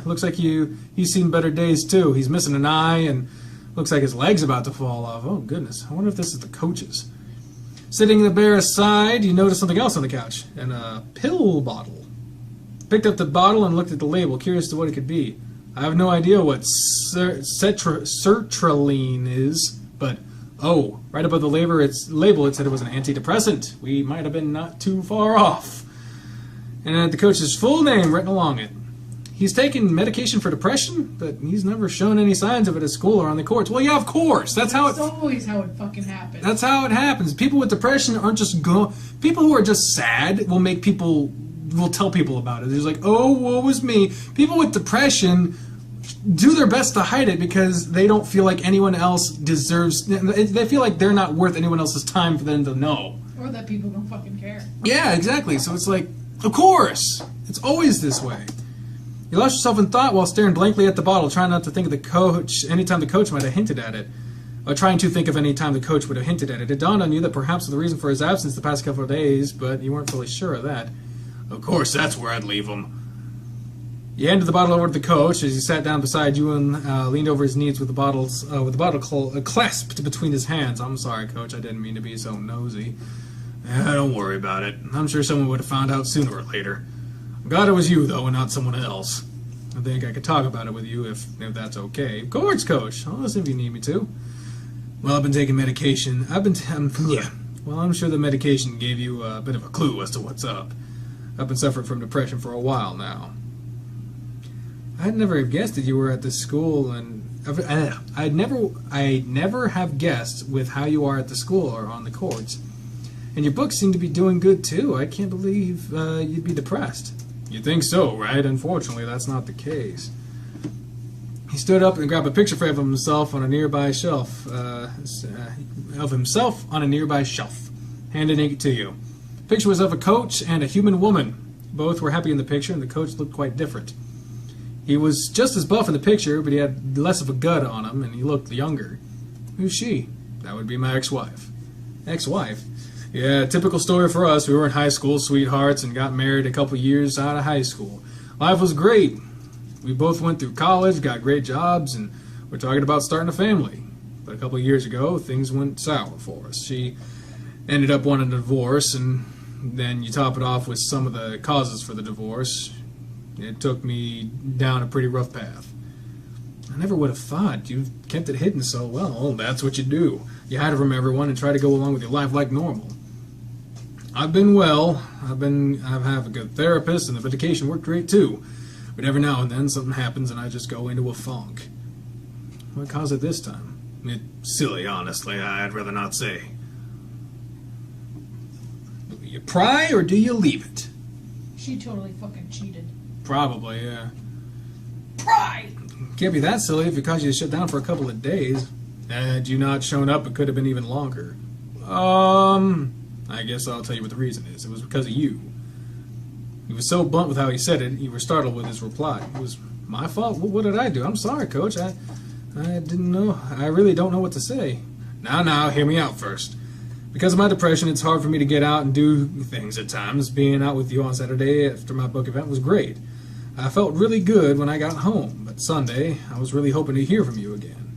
Looks like he's seen better days, too. He's missing an eye, and looks like his leg's about to fall off. Oh, goodness. I wonder if this is the coach's. Sitting in the bear's side, you noticed something else on the couch. And a pill bottle. Picked up the bottle and looked at the label, curious to what it could be. I have no idea what sertraline is, but, oh, right above the label it said it was an antidepressant. We might have been not too far off. And the coach's full name written along it. He's taken medication for depression, but he's never shown any signs of it at school or on the courts. Well, yeah, of course. That's always how it fucking happens. That's how it happens. People with depression aren't just people who are just sad will tell people about it. They're like, oh, woe was me. People with depression do their best to hide it because they don't feel like anyone else deserves. They feel like they're not worth anyone else's time for them to know. Or that people don't fucking care. Yeah, exactly. So it's like, of course. It's always this way. You lost yourself in thought while staring blankly at the bottle, trying not to think of the coach anytime the coach might have hinted at it. Or trying to think of any time the coach would have hinted at it. It dawned on you that perhaps the reason for his absence the past couple of days, but you weren't fully sure of that. Of course, that's where I'd leave him. You handed the bottle over to the coach as he sat down beside you and leaned over his knees with the bottle clasped between his hands. I'm sorry, Coach. I didn't mean to be so nosy. Don't worry about it. I'm sure someone would have found out sooner or later. I'm glad it was you, though, and not someone else. I think I could talk about it with you if that's okay. Of course, Coach. I'll listen if you need me to. Well, I've been taking medication. Well, I'm sure the medication gave you a bit of a clue as to what's up. I've been suffering from depression for a while now. I'd never have guessed that you were at this school, and I'd never have guessed with how you are at the school or on the courts. And your books seem to be doing good too. I can't believe you'd be depressed. You think so, right? Unfortunately, that's not the case. He stood up and grabbed a picture frame of himself on a nearby shelf. Handing it to you. The picture was of a coach and a human woman. Both were happy in the picture, and the coach looked quite different. He was just as buff in the picture, but he had less of a gut on him, and he looked younger. Who's she? That would be my ex-wife. Ex-wife? Yeah, typical story for us. We were in high school sweethearts and got married a couple years out of high school. Life was great. We both went through college, got great jobs, and we're talking about starting a family. But a couple of years ago, things went sour for us. She ended up wanting a divorce, and then you top it off with some of the causes for the divorce. It took me down a pretty rough path. I never would have thought. You've kept it hidden so well. Oh, that's what you do. You hide it from everyone and try to go along with your life like normal. I've been well. I've had a good therapist, and the medication worked great too. But every now and then something happens, and I just go into a funk. What caused it this time? It's silly, honestly. I'd rather not say. Do you pry or do you leave it? She totally fucking cheated. Probably, yeah. Pry! Can't be that silly if it caused you to shut down for a couple of days. Had you not shown up, it could have been even longer. I guess I'll tell you what the reason is. It was because of you. He was so blunt with how he said it, you were startled with his reply. It was my fault? What did I do? I'm sorry, Coach. I didn't know. I really don't know what to say. Now, hear me out first. Because of my depression, it's hard for me to get out and do things at times. Being out with you on Saturday after my book event was great. I felt really good when I got home, but Sunday, I was really hoping to hear from you again.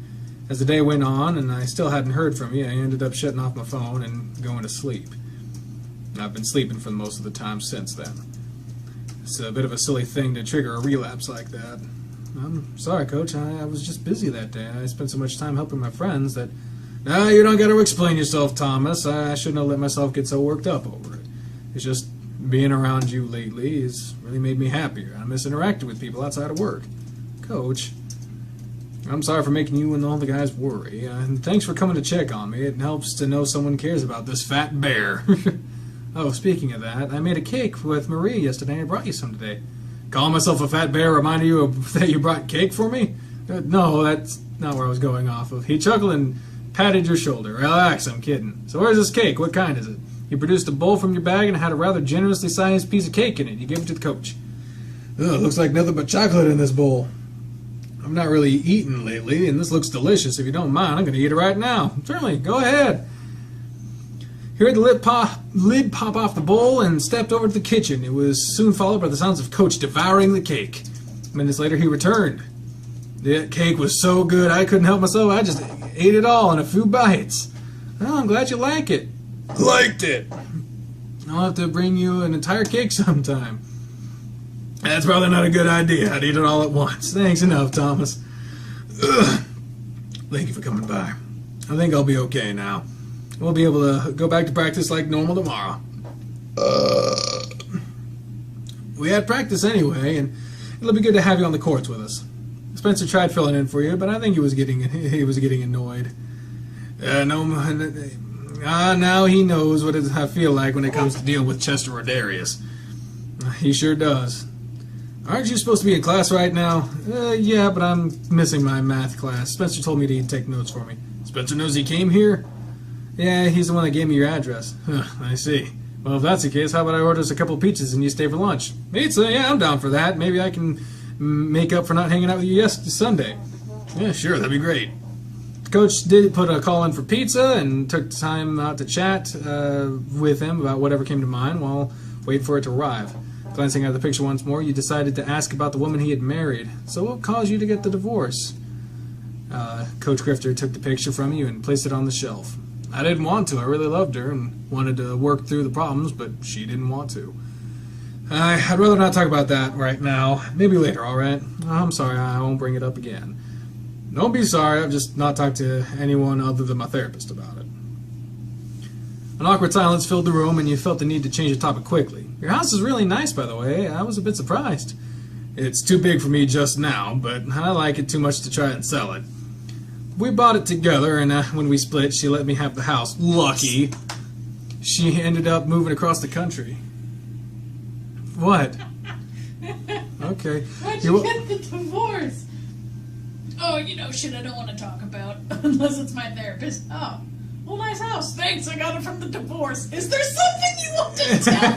As the day went on and I still hadn't heard from you, I ended up shutting off my phone and going to sleep. I've been sleeping for most of the time since then. It's a bit of a silly thing to trigger a relapse like that. I'm sorry, Coach. I was just busy that day. I spent so much time helping my friends that... No, you don't got to explain yourself, Thomas. I shouldn't have let myself get so worked up over it. It's just being around you lately has really made me happier. I miss interacting with people outside of work. Coach, I'm sorry for making you and all the guys worry. And thanks for coming to check on me. It helps to know someone cares about this fat bear. Oh, speaking of that, I made a cake with Marie yesterday and I brought you some today. Calling myself a fat bear reminded you that you brought cake for me? No, that's not where I was going off of. He chuckled and patted your shoulder. Relax, I'm kidding. So where's this cake? What kind is it? You produced a bowl from your bag and had a rather generously sized piece of cake in it. You gave it to the coach. Oh, looks like nothing but chocolate in this bowl. I'm not really eating lately, and this looks delicious. If you don't mind, I'm going to eat it right now. Certainly, go ahead. He heard the lid pop off the bowl and stepped over to the kitchen. It was soon followed by the sounds of Coach devouring the cake. Minutes later, he returned. The cake was so good, I couldn't help myself. I just ate it all in a few bites. Oh, I'm glad you like it. Liked it. I'll have to bring you an entire cake sometime. That's probably not a good idea. I'd eat it all at once. Thanks enough, Thomas. Ugh. Thank you for coming by. I think I'll be okay now. We'll be able to go back to practice like normal tomorrow. We had practice anyway, and it'll be good to have you on the courts with us. Spencer tried filling in for you, but I think he was getting annoyed. Now he knows what I feel like when it comes to dealing with Chester or Darius. He sure does. Aren't you supposed to be in class right now? Yeah, but I'm missing my math class. Spencer told me to take notes for me. Spencer knows he came here? Yeah, he's the one that gave me your address. Huh, I see. Well, if that's the case, how about I order us a couple of pizzas and you stay for lunch? Pizza? Yeah, I'm down for that. Maybe I can make up for not hanging out with you yesterday Sunday. Yeah, sure, that'd be great. Coach did put a call in for pizza and took time out to chat with him about whatever came to mind while waiting for it to arrive. Glancing at the picture once more, you decided to ask about the woman he had married. So what caused you to get the divorce? Coach Grifter took the picture from you and placed it on the shelf. I didn't want to. I really loved her and wanted to work through the problems, but she didn't want to. I'd rather not talk about that right now. Maybe later, all right? I'm sorry, I won't bring it up again. Don't be sorry, I've just not talked to anyone other than my therapist about it. An awkward silence filled the room, and you felt the need to change the topic quickly. Your house is really nice, by the way. I was a bit surprised. It's too big for me just now, but I like it too much to try and sell it. We bought it together, and when we split, she let me have the house. Lucky. She ended up moving across the country. What? Okay. Why'd you get the divorce? Oh, shit I don't want to talk about, unless it's my therapist. Oh, well, nice house. Thanks, I got it from the divorce. Is there something you want to tell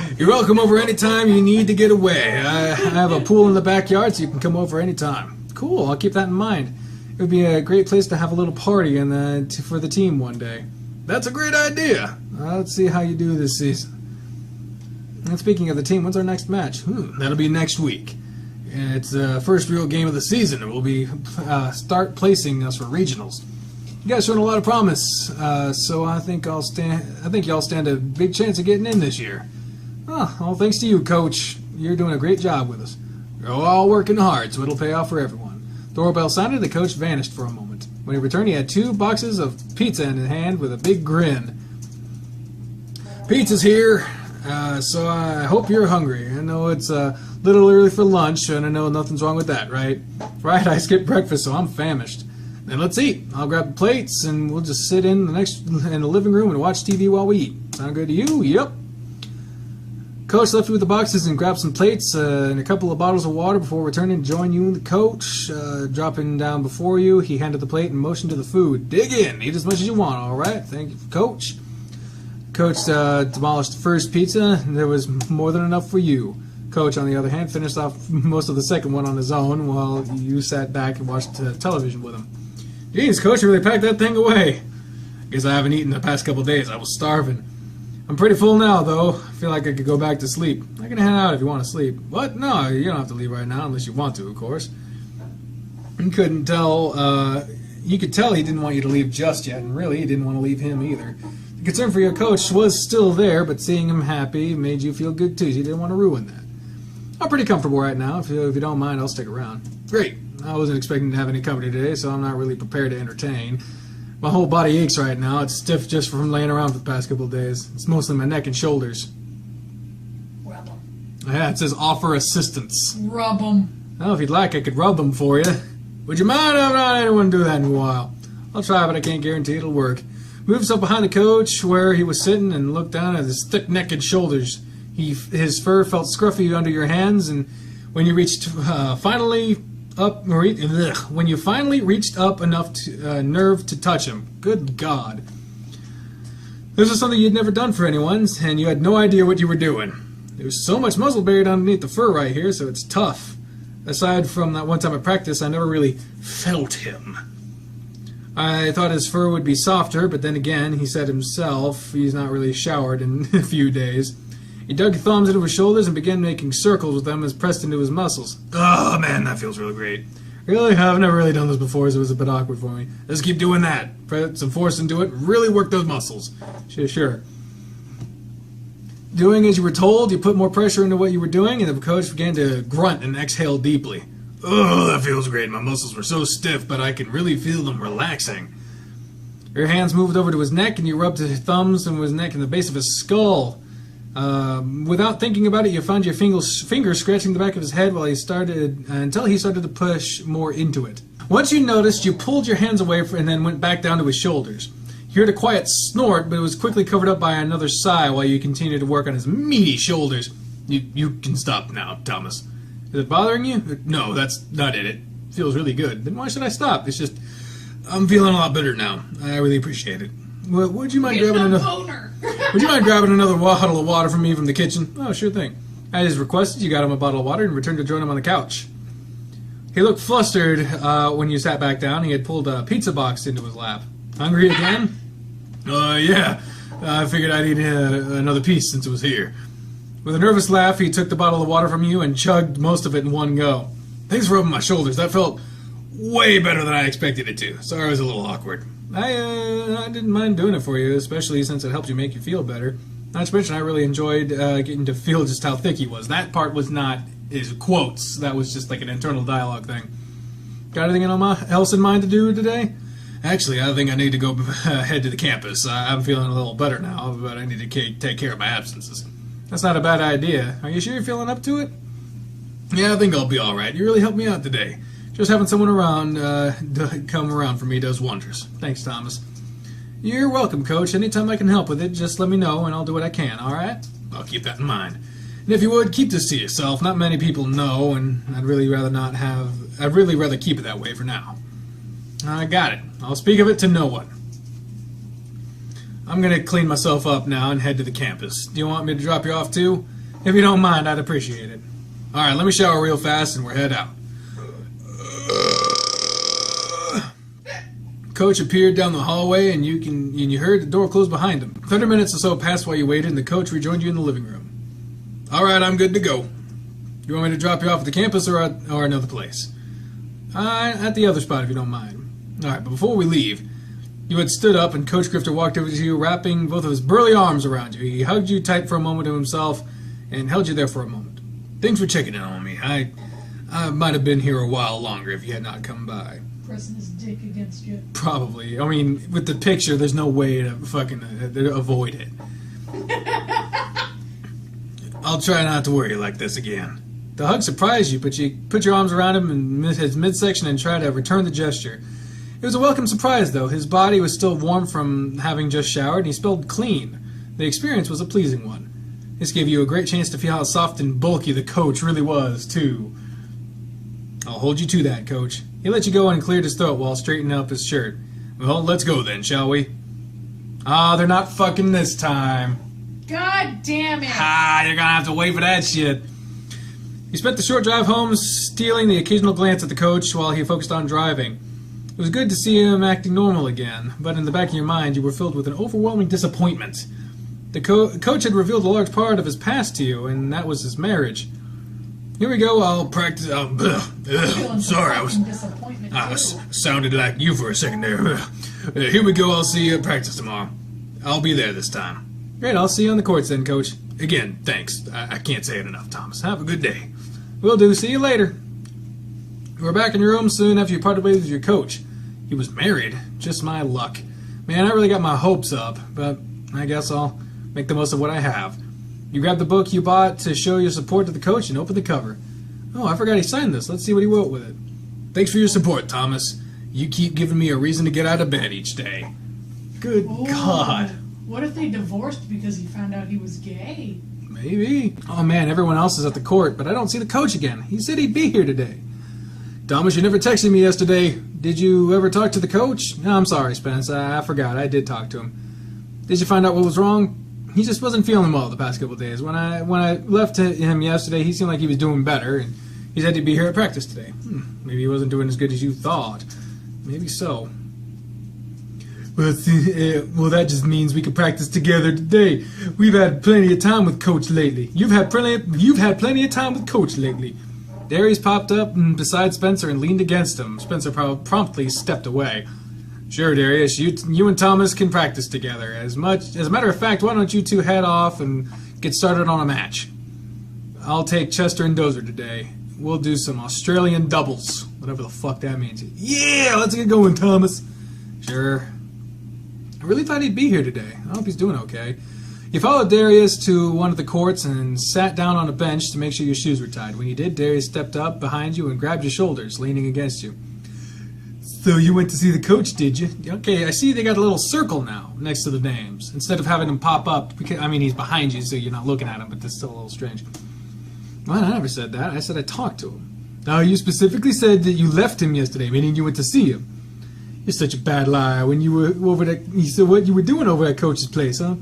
me? You're welcome over anytime you need to get away. I have a pool in the backyard, so you can come over anytime. Cool, I'll keep that in mind. It would be a great place to have a little party for the team one day. That's a great idea. Let's see how you do this season. And speaking of the team, when's our next match? That'll be next week. It's the first real game of the season. It will be start placing us for regionals. You guys showed a lot of promise, so I think y'all stand a big chance of getting in this year. All thanks to you, Coach. You're doing a great job with us. You're all working hard, so it'll pay off for everyone. Doorbell sounded. The coach vanished for a moment. When he returned, he had 2 boxes of pizza in his hand with a big grin. Pizza's here. So I hope you're hungry. I know it's a little early for lunch, and I know nothing's wrong with that, right? Right, I skipped breakfast, so I'm famished. Then let's eat. I'll grab the plates, and we'll just sit in the living room and watch TV while we eat. Sound good to you? Yep. Coach left you with the boxes and grabbed some plates and a couple of bottles of water before returning to join you and the coach. Dropping down before you, he handed the plate and motioned to the food. Dig in. Eat as much as you want, all right? Thank you, Coach. Coach demolished the first pizza, and there was more than enough for you. Coach, on the other hand, finished off most of the second one on his own while you sat back and watched television with him. Jeez, Coach, you really packed that thing away. Guess I haven't eaten the past couple days. I was starving. I'm pretty full now, though. I feel like I could go back to sleep. I can head out if you want to sleep. What? No, you don't have to leave right now unless you want to, of course. You could tell he didn't want you to leave just yet, and really, he didn't want to leave him either. The concern for your coach was still there, but seeing him happy made you feel good too. You didn't want to ruin that. I'm pretty comfortable right now. If you don't mind, I'll stick around. Great. I wasn't expecting to have any company today, so I'm not really prepared to entertain. My whole body aches right now. It's stiff just from laying around for the past couple of days. It's mostly my neck and shoulders. Rub them. Yeah, it says offer assistance. Rub them. Well, if you'd like, I could rub them for you. Would you mind? I've not had anyone do that in a while. I'll try, but I can't guarantee it'll work. Moves up behind the coach where he was sitting and looked down at his thick neck and shoulders. His fur felt scruffy under your hands, and when you when you finally reached up enough nerve to touch him, good God. This was something you'd never done for anyone, and you had no idea what you were doing. There's so much muzzle buried underneath the fur right here, so it's tough. Aside from that one time at practice, I never really felt him. I thought his fur would be softer, but then again, he said himself he's not really showered in a few days. He dug his thumbs into his shoulders and began making circles with them as pressed into his muscles. Oh man, that feels really great. Really? I've never really done this before, so it was a bit awkward for me. Let's keep doing that. Put some force into it, really work those muscles. Sure. Doing as you were told, you put more pressure into what you were doing, and the coach began to grunt and exhale deeply. Oh, that feels great. My muscles were so stiff, but I can really feel them relaxing. Your hands moved over to his neck, and you rubbed his thumbs and his neck and the base of his skull. Without thinking about it, you found your fingers scratching the back of his head until he started to push more into it. Once you noticed, you pulled your hands away and then went back down to his shoulders. You heard a quiet snort, but it was quickly covered up by another sigh while you continued to work on his meaty shoulders. You can stop now, Thomas. Is it bothering you? No, that's not it. It feels really good. Then why should I stop? It's just, I'm feeling a lot better now. I really appreciate it. Well, would you mind grabbing another? Would you mind grabbing another bottle of water from me from the kitchen? Oh, sure thing. As requested, you got him a bottle of water and returned to join him on the couch. He looked flustered when you sat back down. He had pulled a pizza box into his lap. Hungry again? Yeah. I figured I'd eat another piece since it was here. With a nervous laugh, he took the bottle of water from you and chugged most of it in one go. Thanks for rubbing my shoulders. That felt way better than I expected it to. Sorry it was a little awkward. I didn't mind doing it for you, especially since it helped you make you feel better. Not to mention, I really enjoyed getting to feel just how thick he was. That part was not his quotes. That was just like an internal dialogue thing. Got anything else in mind to do today? Actually, I think I need to go head to the campus. I'm feeling a little better now, but I need to take care of my absences. That's not a bad idea. Are you sure you're feeling up to it? Yeah, I think I'll be alright. You really helped me out today. Just having someone around come around for me does wonders. Thanks, Thomas. You're welcome, Coach. Anytime I can help with it, just let me know and I'll do what I can, alright? I'll keep that in mind. And if you would, keep this to yourself. Not many people know, and I'd really rather keep it that way for now. I got it. I'll speak of it to no one. I'm gonna clean myself up now and head to the campus. Do you want me to drop you off too? If you don't mind, I'd appreciate it. Alright, let me shower real fast and we'll head out. Coach appeared down the hallway and you heard the door close behind him. 30 minutes or so passed while you waited and the coach rejoined you in the living room. Alright, I'm good to go. You want me to drop you off at the campus or another place? At the other spot if you don't mind. Alright, but before we leave, you had stood up and Coach Grifter walked over to you, wrapping both of his burly arms around you. He hugged you tight for a moment to himself and held you there for a moment. Thanks for checking in on me. I might have been here a while longer if you had not come by. Pressing his dick against you. Probably. I mean, with the picture, there's no way to fucking avoid it. I'll try not to worry like this again. The hug surprised you, but you put your arms around him in his midsection and tried to return the gesture. It was a welcome surprise, though. His body was still warm from having just showered, and he smelled clean. The experience was a pleasing one. This gave you a great chance to feel how soft and bulky the coach really was, too. I'll hold you to that, Coach. He let you go and cleared his throat while straightening up his shirt. Well, let's go then, shall we? They're not fucking this time. God damn it. You're gonna have to wait for that shit. You spent the short drive home stealing the occasional glance at the coach while he focused on driving. It was good to see him acting normal again, but in the back of your mind you were filled with an overwhelming disappointment. The coach had revealed a large part of his past to you, and that was his marriage. Here we go, I'll practice. Sorry, I sounded like you for a second there. Here we go, I'll see you at practice tomorrow. I'll be there this time. Great, I'll see you on the courts then, Coach. Again, thanks. I can't say it enough, Thomas. Have a good day. Will do. See you later. You were back in your room soon after you parted ways with your coach. He was married. Just my luck. Man, I really got my hopes up, but I guess I'll make the most of what I have. You grabbed the book you bought to show your support to the coach and opened the cover. Oh, I forgot he signed this. Let's see what he wrote with it. Thanks for your support, Thomas. You keep giving me a reason to get out of bed each day. Good God. What if they divorced because he found out he was gay? Maybe. Oh man, everyone else is at the court, but I don't see the coach again. He said he'd be here today. Thomas, you never texted me yesterday. Did you ever talk to the coach? No, I'm sorry, Spence. I forgot. I did talk to him. Did you find out what was wrong? He just wasn't feeling well the past couple of days. When I left him yesterday, he seemed like he was doing better, and he said he'd be here at practice today. Maybe he wasn't doing as good as you thought. Maybe so. Well, that just means we can practice together today. We've had plenty of time with Coach lately. You've had plenty of time with Coach lately. Darius popped up beside Spencer and leaned against him. Spencer promptly stepped away. Sure, Darius, you and Thomas can practice together. As a matter of fact, why don't you two head off and get started on a match? I'll take Chester and Dozer today. We'll do some Australian doubles, whatever the fuck that means. Yeah, let's get going, Thomas. Sure. I really thought he'd be here today. I hope he's doing okay. You followed Darius to one of the courts and sat down on a bench to make sure your shoes were tied. When you did, Darius stepped up behind you and grabbed your shoulders, leaning against you. So you went to see the coach, did you? Okay, I see they got a little circle now next to the names. Instead of having him pop up, because, I mean, he's behind you, so you're not looking at him, but that's still a little strange. Well, I never said that. I said I talked to him. Now, you specifically said that you left him yesterday, meaning you went to see him. You're such a bad liar. When you were over there, you said what you were doing over at Coach's place, huh?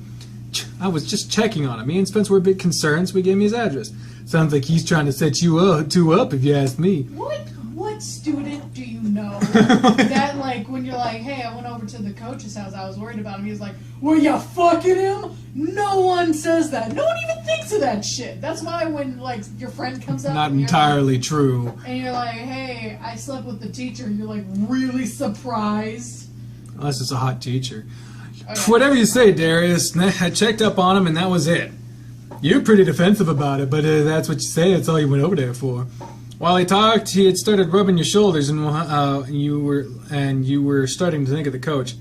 I was just checking on him. Me and Spence were a bit concerned, so he gave me his address. Sounds like he's trying to set you two up, if you ask me. What student do you know that, like, when you're like, hey, I went over to the coach's house, I was worried about him, he was like, were you fucking him? No one says that. No one even thinks of that shit. That's why when, like, your friend comes up Not entirely true. And you're like, hey, I slept with the teacher, and you're like, really surprised? Unless it's a hot teacher. Okay. Whatever you say, Darius. I checked up on him, and that was it. You're pretty defensive about it, but that's what you say. That's all you went over there for. While he talked, he had started rubbing your shoulders, and you were starting to think of the coach.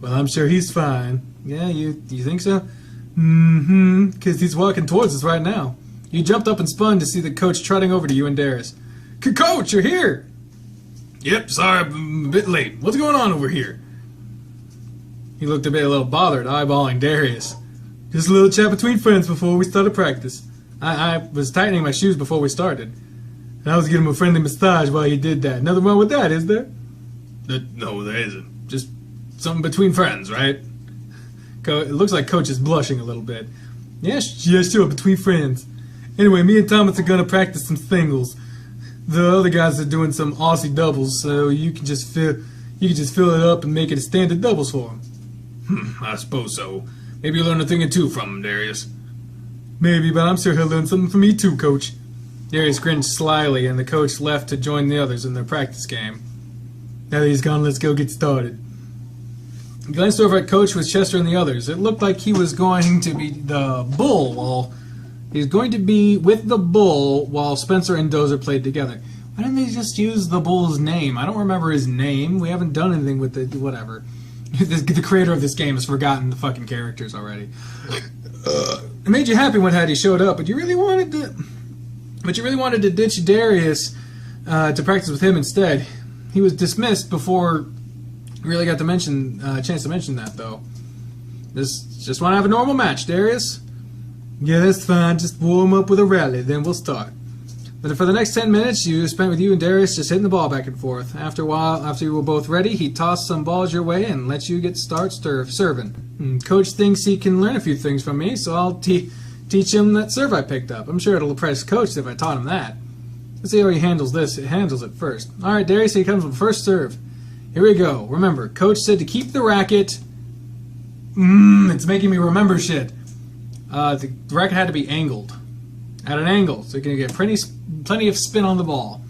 Well, I'm sure he's fine. Yeah, you think so? Mm-hmm. Because he's walking towards us right now. You jumped up and spun to see the coach trotting over to you and Darius. Coach, you're here. Yep. Sorry, I'm a bit late. What's going on over here? He looked a little bothered, eyeballing Darius. Just a little chat between friends before we started practice. I was tightening my shoes before we started. And I was giving him a friendly massage while you did that. Nothing wrong with that, is there? No, there isn't. Just something between friends, right? It looks like Coach is blushing a little bit. Yeah, sure, between friends. Anyway, me and Thomas are going to practice some singles. The other guys are doing some Aussie doubles, so you can just fill it up and make it a standard doubles for him. I suppose so. Maybe you'll learn a thing or two from him, Darius. Maybe, but I'm sure he'll learn something from me too, Coach. Darius grinned slyly, and the coach left to join the others in their practice game. Now that he's gone, let's go get started. He glanced over at Coach with Chester and the others. It looked like he was going to be the bull while Spencer and Dozer played together. Why didn't they just use the bull's name? I don't remember his name. We haven't done anything with it. Whatever. The creator of this game has forgotten the fucking characters already. It made you happy when Hattie showed up, but you really wanted to ditch Darius to practice with him instead. He was dismissed before you really got to chance to mention that, though. Just want to have a normal match, Darius? Yeah, that's fine. Just warm up with a rally, then we'll start. But for the next 10 minutes, you spent with you and Darius just hitting the ball back and forth. After a while, after you were both ready, he tossed some balls your way and let you get serving. Coach thinks he can learn a few things from me, so I'll teach him that serve I picked up. I'm sure it'll impress Coach if I taught him that. Let's see how he handles it first. All right, Darius, here comes with first serve. Here we go. Remember, Coach said to keep the racket. It's making me remember shit. The racket had to be angled. At an angle, so you can get plenty of spin on the ball.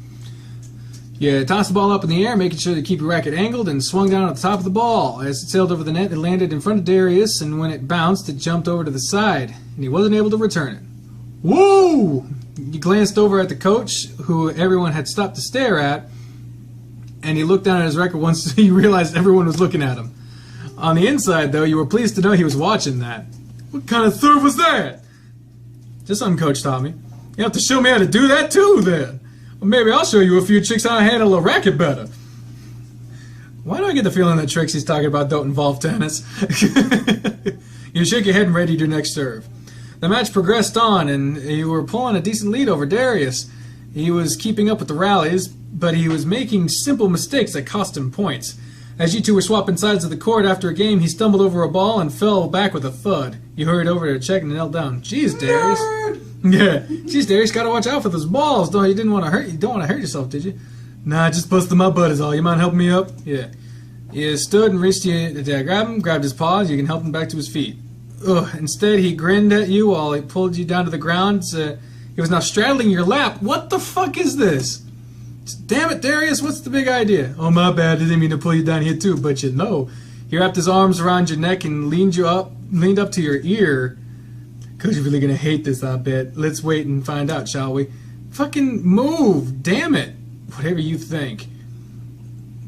You toss the ball up in the air, making sure to keep your racket angled, and swung down at the top of the ball. As it sailed over the net, it landed in front of Darius, and when it bounced, it jumped over to the side, and he wasn't able to return it. Whoa! He glanced over at the coach, who everyone had stopped to stare at, and he looked down at his record once he realized everyone was looking at him. On the inside, though, you were pleased to know he was watching that. What kind of serve was that? Just something Coach taught me. You have to show me how to do that too, then. Well, maybe I'll show you a few tricks how to handle a racket better. Why do I get the feeling that tricks he's talking about don't involve tennis? You shake your head and readied your next serve. The match progressed on, and you were pulling a decent lead over Darius. He was keeping up with the rallies, but he was making simple mistakes that cost him points. As you two were swapping sides of the court after a game, he stumbled over a ball and fell back with a thud. You hurried over to check and knelt down. Jeez, Darius. Yeah. Jeez, Darius, gotta watch out for those balls. You don't want to hurt yourself, did you? Nah, just busted my butt is all. You mind helping me up? Yeah. You stood and reached you to grab him, grabbed his paws. You can help him back to his feet. Ugh. Instead, he grinned at you while he pulled you down to the ground. He was now straddling your lap. What the fuck is this? Damn it, Darius, what's the big idea? Oh, my bad, I didn't mean to pull you down here too, but you know. He wrapped his arms around your neck and leaned up to your ear. Coach, you're really gonna hate this, I bet. Let's wait and find out, shall we? Fucking move, damn it. Whatever you think.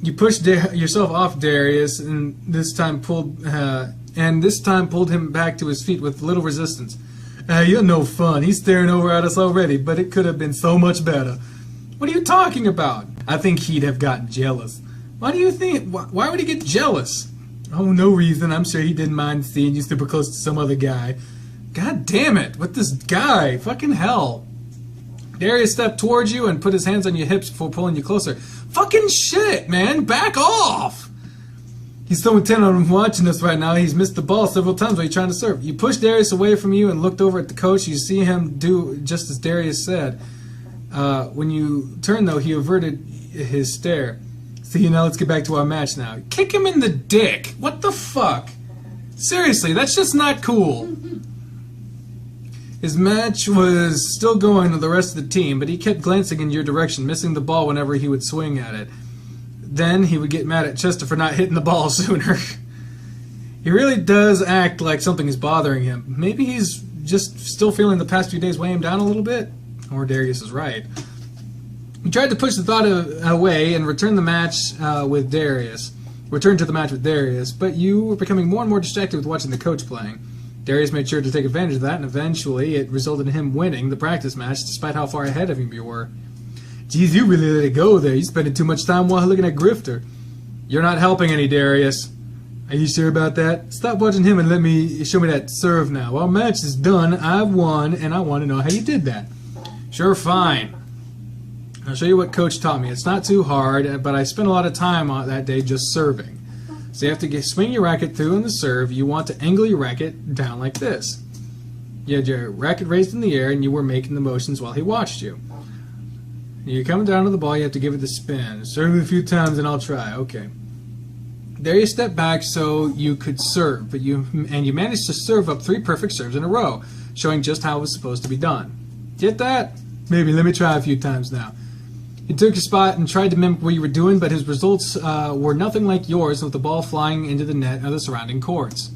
You pushed yourself off Darius, and this time pulled him back to his feet with little resistance. You're no fun. He's staring over at us already, but it could have been so much better. What are you talking about? I think he'd have gotten jealous. Why do you think? Why would he get jealous? Oh, no reason. I'm sure he didn't mind seeing you super close to some other guy. God damn it! With this guy, fucking hell. Darius stepped towards you and put his hands on your hips before pulling you closer. Fucking shit, man! Back off! He's so intent on watching us right now, he's missed the ball several times while you're trying to serve. You pushed Darius away from you and looked over at the coach. You see him do just as Darius said. When you turned, though, he averted his stare. See, now let's get back to our match now. Kick him in the dick! What the fuck? Seriously, that's just not cool. His match was still going with the rest of the team, but he kept glancing in your direction, missing the ball whenever he would swing at it. Then he would get mad at Chester for not hitting the ball sooner. He really does act like something is bothering him. Maybe he's just still feeling the past few days weigh him down a little bit. Or Darius is right. You tried to push the thought away and return to the match with Darius, but you were becoming more and more distracted with watching the coach playing. Darius made sure to take advantage of that, and eventually it resulted in him winning the practice match despite how far ahead of him you were. Geez, you really let it go there. You're spending too much time while looking at Grifter. You're not helping any, Darius. Are you sure about that? Stop watching him and show me that serve now. Our match is done. I've won, and I want to know how you did that. Sure, fine. I'll show you what Coach taught me. It's not too hard, but I spent a lot of time on that day just serving. So you have to swing your racket through in the serve. You want to angle your racket down like this. You had your racket raised in the air, and you were making the motions while he watched you. You're coming down to the ball. You have to give it the spin. Serve it a few times, and I'll try. Okay. There you step back so you could serve, but you managed to serve up 3 perfect serves in a row, showing just how it was supposed to be done. Get that? Maybe. Let me try a few times now. He took your spot and tried to mimic what you were doing, but his results were nothing like yours, with the ball flying into the net or the surrounding courts.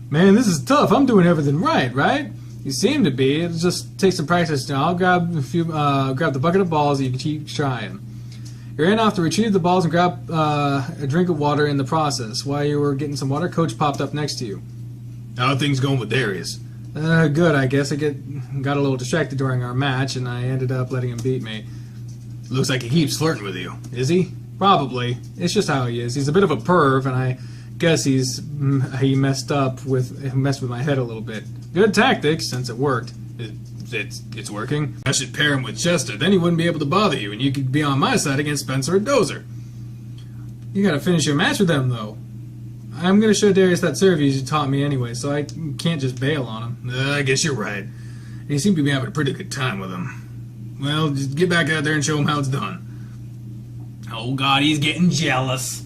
Man, this is tough. I'm doing everything right? You seem to be. It'll just take some practice now. I'll grab the bucket of balls and you can keep trying. You ran off to retrieve the balls and grab a drink of water in the process. While you were getting some water, Coach popped up next to you. How are things going with Darius? Good, I guess. I got a little distracted during our match, and I ended up letting him beat me. Looks like he keeps flirting with you. Is he? Probably. It's just how he is. He's a bit of a perv, and I guess he messed with my head a little bit. Good tactics, since it worked. It's working. I should pair him with Chester, then he wouldn't be able to bother you, and you could be on my side against Spencer and Dozer. You gotta finish your match with them, though. I'm gonna show Darius that serve you taught me anyway, so I can't just bail on him. I guess you're right. You seem to be having a pretty good time with him. Well, just get back out there and show him how it's done. Oh God, he's getting jealous.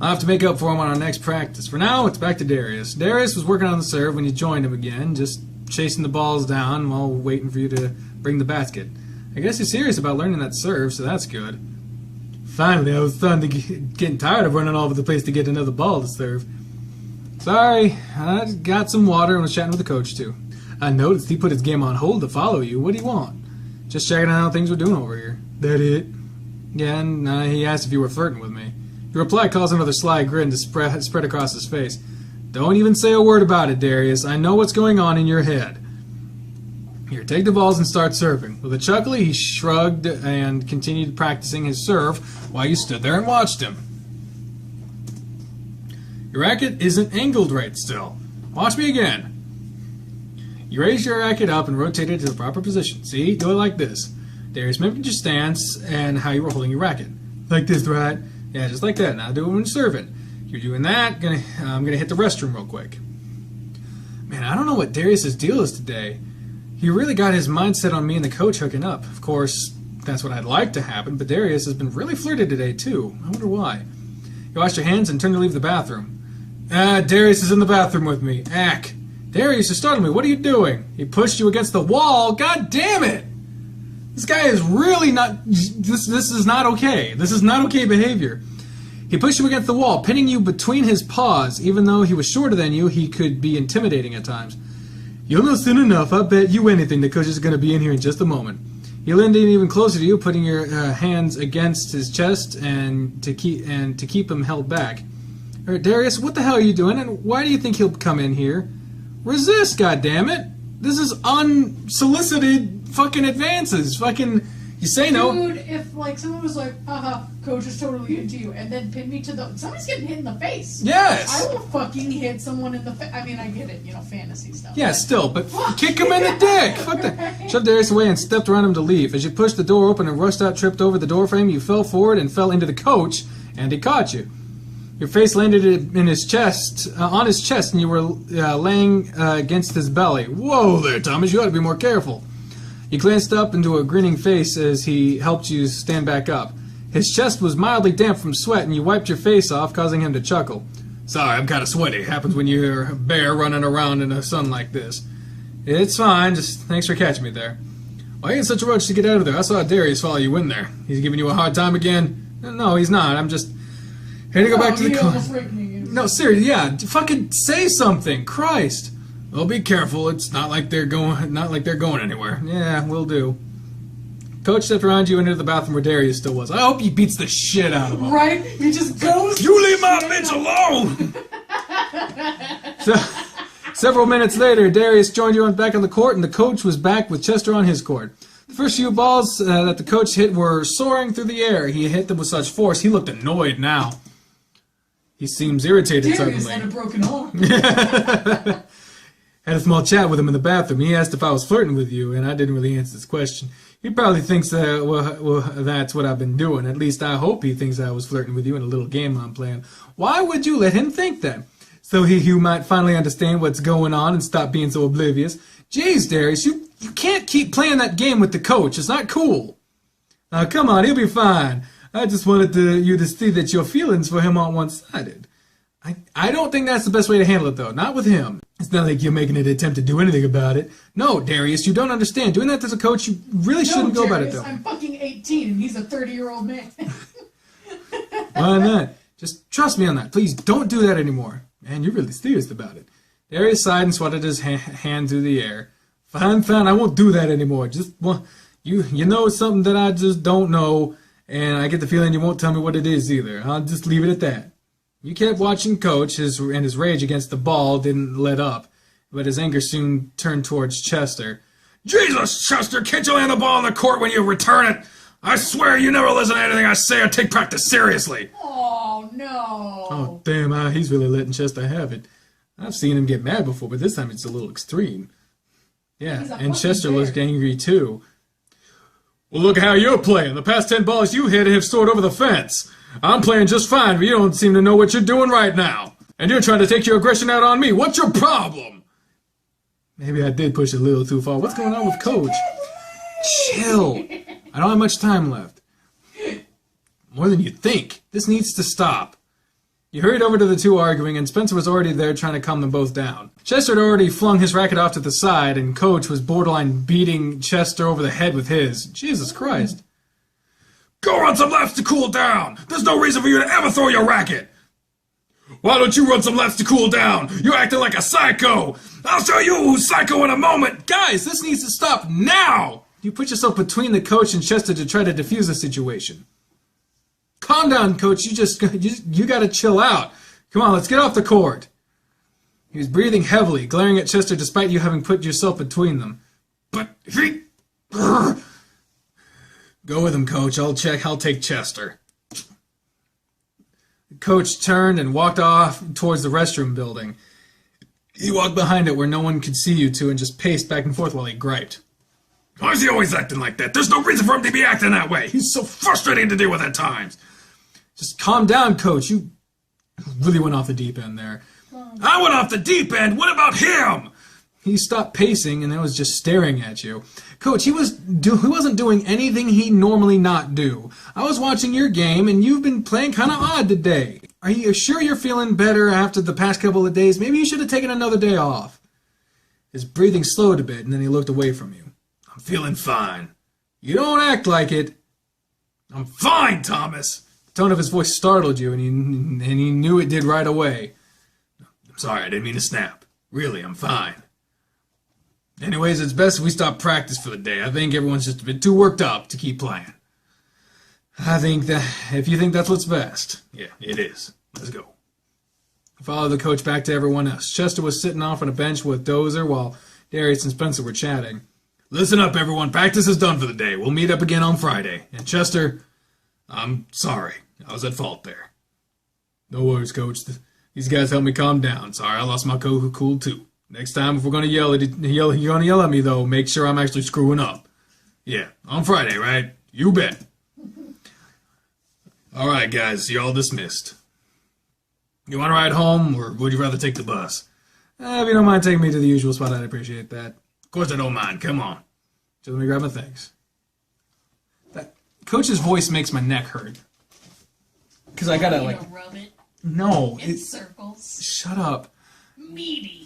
I'll have to make up for him on our next practice. For now, it's back to Darius. Darius was working on the serve when you joined him again, just chasing the balls down while waiting for you to bring the basket. I guess he's serious about learning that serve, so that's good. Finally, I was starting to getting tired of running all over the place to get another ball to serve. Sorry, I got some water and was chatting with the coach too. I noticed he put his game on hold to follow you. What do you want? Just checking out how things were doing over here. That it? Yeah, and he asked if you were flirting with me. Your reply caused another sly grin to spread across his face. Don't even say a word about it, Darius. I know what's going on in your head. Here, take the balls and start serving. With a chuckle, he shrugged and continued practicing his serve while you stood there and watched him. Your racket isn't angled right still. Watch me again. You raised your racket up and rotated it to the proper position. See? Do it like this. Darius, mimic your stance and how you were holding your racket. Like this, right? Yeah, just like that. Now do it when you're serving. You're doing that. I'm gonna hit the restroom real quick. Man, I don't know what Darius's deal is today. He really got his mindset on me and the coach hooking up. Of course, that's what I'd like to happen, but Darius has been really flirty today, too. I wonder why. You wash your hands and turn to leave the bathroom. Darius is in the bathroom with me. Ack. Darius, you startled me. What are you doing? He pushed you against the wall. God damn it! This guy is really not... This is not okay. This is not okay behavior. He pushed you against the wall, pinning you between his paws. Even though he was shorter than you, he could be intimidating at times. You'll know soon enough. I bet you anything the coach is going to be in here in just a moment. He leaned in even closer to you, putting your hands against his chest and to keep him held back. Darius, what the hell are you doing? And why do you think he'll come in here? Resist, goddammit! This is unsolicited fucking advances. Fucking, you say no. Dude, if like someone was like, haha, coach is totally into you, and then pin me to the... Somebody's getting hit in the face. Yes! I will fucking hit someone in the face. I mean, I get it, fantasy stuff. Yeah, still, but kick him in the dick! Fuck that. Shoved Darius away and stepped around him to leave. As you pushed the door open and rushed out, tripped over the door frame, you fell forward and fell into the coach, and he caught you. Your face landed in his chest, on his chest, and you were laying against his belly. Whoa there, Thomas, you ought to be more careful. You glanced up into a grinning face as he helped you stand back up. His chest was mildly damp from sweat, and you wiped your face off, causing him to chuckle. Sorry, I'm kind of sweaty. Happens when you're a bear running around in the sun like this. It's fine, just thanks for catching me there. Why are you in such a rush to get out of there? I saw Darius follow you in there. He's giving you a hard time again? No, he's not. I'm just... Here to go back to the car. No, seriously, yeah. Fucking say something, Christ. Well, be careful. It's not like they're going anywhere. Yeah, will do. Coach stepped around you and into the bathroom where Darius still was. I hope he beats the shit out of him. Right? He just goes. You leave my bitch alone. So, several minutes later, Darius joined you back on the court, and the coach was back with Chester on his court. The first few balls that the coach hit were soaring through the air. He hit them with such force. He looked annoyed now. He seems irritated Darius suddenly. had a broken arm. Had a small chat with him in the bathroom. He asked if I was flirting with you, and I didn't really answer his question. He probably thinks that that's what I've been doing. At least I hope he thinks I was flirting with you in a little game I'm playing. Why would you let him think that? So he might finally understand what's going on and stop being so oblivious. Jeez, Darius, you can't keep playing that game with the coach. It's not cool. Come on, he'll be fine. I just wanted you to see that your feelings for him aren't one-sided. I don't think that's the best way to handle it, though. Not with him. It's not like you're making an attempt to do anything about it. No, Darius, you don't understand. Doing that as a coach, you really shouldn't go about it, though. I'm fucking 18, and he's a 30-year-old man. Why not? Just trust me on that. Please don't do that anymore. Man, you're really serious about it. Darius sighed and swatted his hand through the air. Fine, I won't do that anymore. Just, well, you know something that I just don't know, and I get the feeling you won't tell me what it is either. I'll just leave it at that. You kept watching Coach, and his rage against the ball didn't let up, but his anger soon turned towards Chester. Jesus, Chester, can't you land the ball on the court when you return it? I swear you never listen to anything I say or take practice seriously. Oh, no. Oh, damn, he's really letting Chester have it. I've seen him get mad before, but this time it's a little extreme. Yeah, and Chester looked angry, too. Well, look how you're playing. The past 10 balls you hit have soared over the fence. I'm playing just fine, but you don't seem to know what you're doing right now. And you're trying to take your aggression out on me. What's your problem? Maybe I did push it a little too far. What's going on with Coach? Chill. I don't have much time left. More than you think. This needs to stop. You hurried over to the two arguing, and Spencer was already there trying to calm them both down. Chester had already flung his racket off to the side, and Coach was borderline beating Chester over the head with his. Jesus Christ. Go run some laps to cool down. There's no reason for you to ever throw your racket. Why don't you run some laps to cool down? You're acting like a psycho! I'll show you who's psycho in a moment! Guys, this needs to stop now! You put yourself between the coach and Chester to try to defuse the situation. Calm down, coach. You gotta chill out. Come on, let's get off the court. He was breathing heavily, glaring at Chester despite you having put yourself between them. But he... Go with him, coach. I'll take Chester. The coach turned and walked off towards the restroom building. He walked behind it where no one could see you two and just paced back and forth while he griped. Why is he always acting like that? There's no reason for him to be acting that way. He's so frustrating to deal with at times. Just calm down, coach. You really went off the deep end there. I went off the deep end. What about him? He stopped pacing and then was just staring at you. Coach, he wasn't doing anything he'd normally not do. I was watching your game, and you've been playing kind of odd today. Are you sure you're feeling better after the past couple of days? Maybe you should have taken another day off. His breathing slowed a bit, and then he looked away from you. I'm feeling fine. You don't act like it. I'm fine, Thomas. The tone of his voice startled you, and he knew it did right away. I'm sorry, I didn't mean to snap. Really, I'm fine. Anyways, it's best if we stop practice for the day. I think everyone's just a bit too worked up to keep playing. I think that if you think that's what's best. Yeah, it is. Let's go. Followed the coach back to everyone else. Chester was sitting off on a bench with Dozer while Darius and Spencer were chatting. Listen up, everyone. Practice is done for the day. We'll meet up again on Friday. And Chester, I'm sorry. I was at fault there. No worries, coach. These guys helped me calm down. Sorry, I lost my cool too. Next time, if we're going to yell at me, though, make sure I'm actually screwing up. Yeah, on Friday, right? You bet. All right, guys, you're all dismissed. You want to ride home, or would you rather take the bus? If you don't mind taking me to the usual spot, I'd appreciate that. Of course I don't mind. Come on. Just let me grab my things. That coach's voice makes my neck hurt. Because I gotta, like... rub it No. in circles. Shut up. Meaty.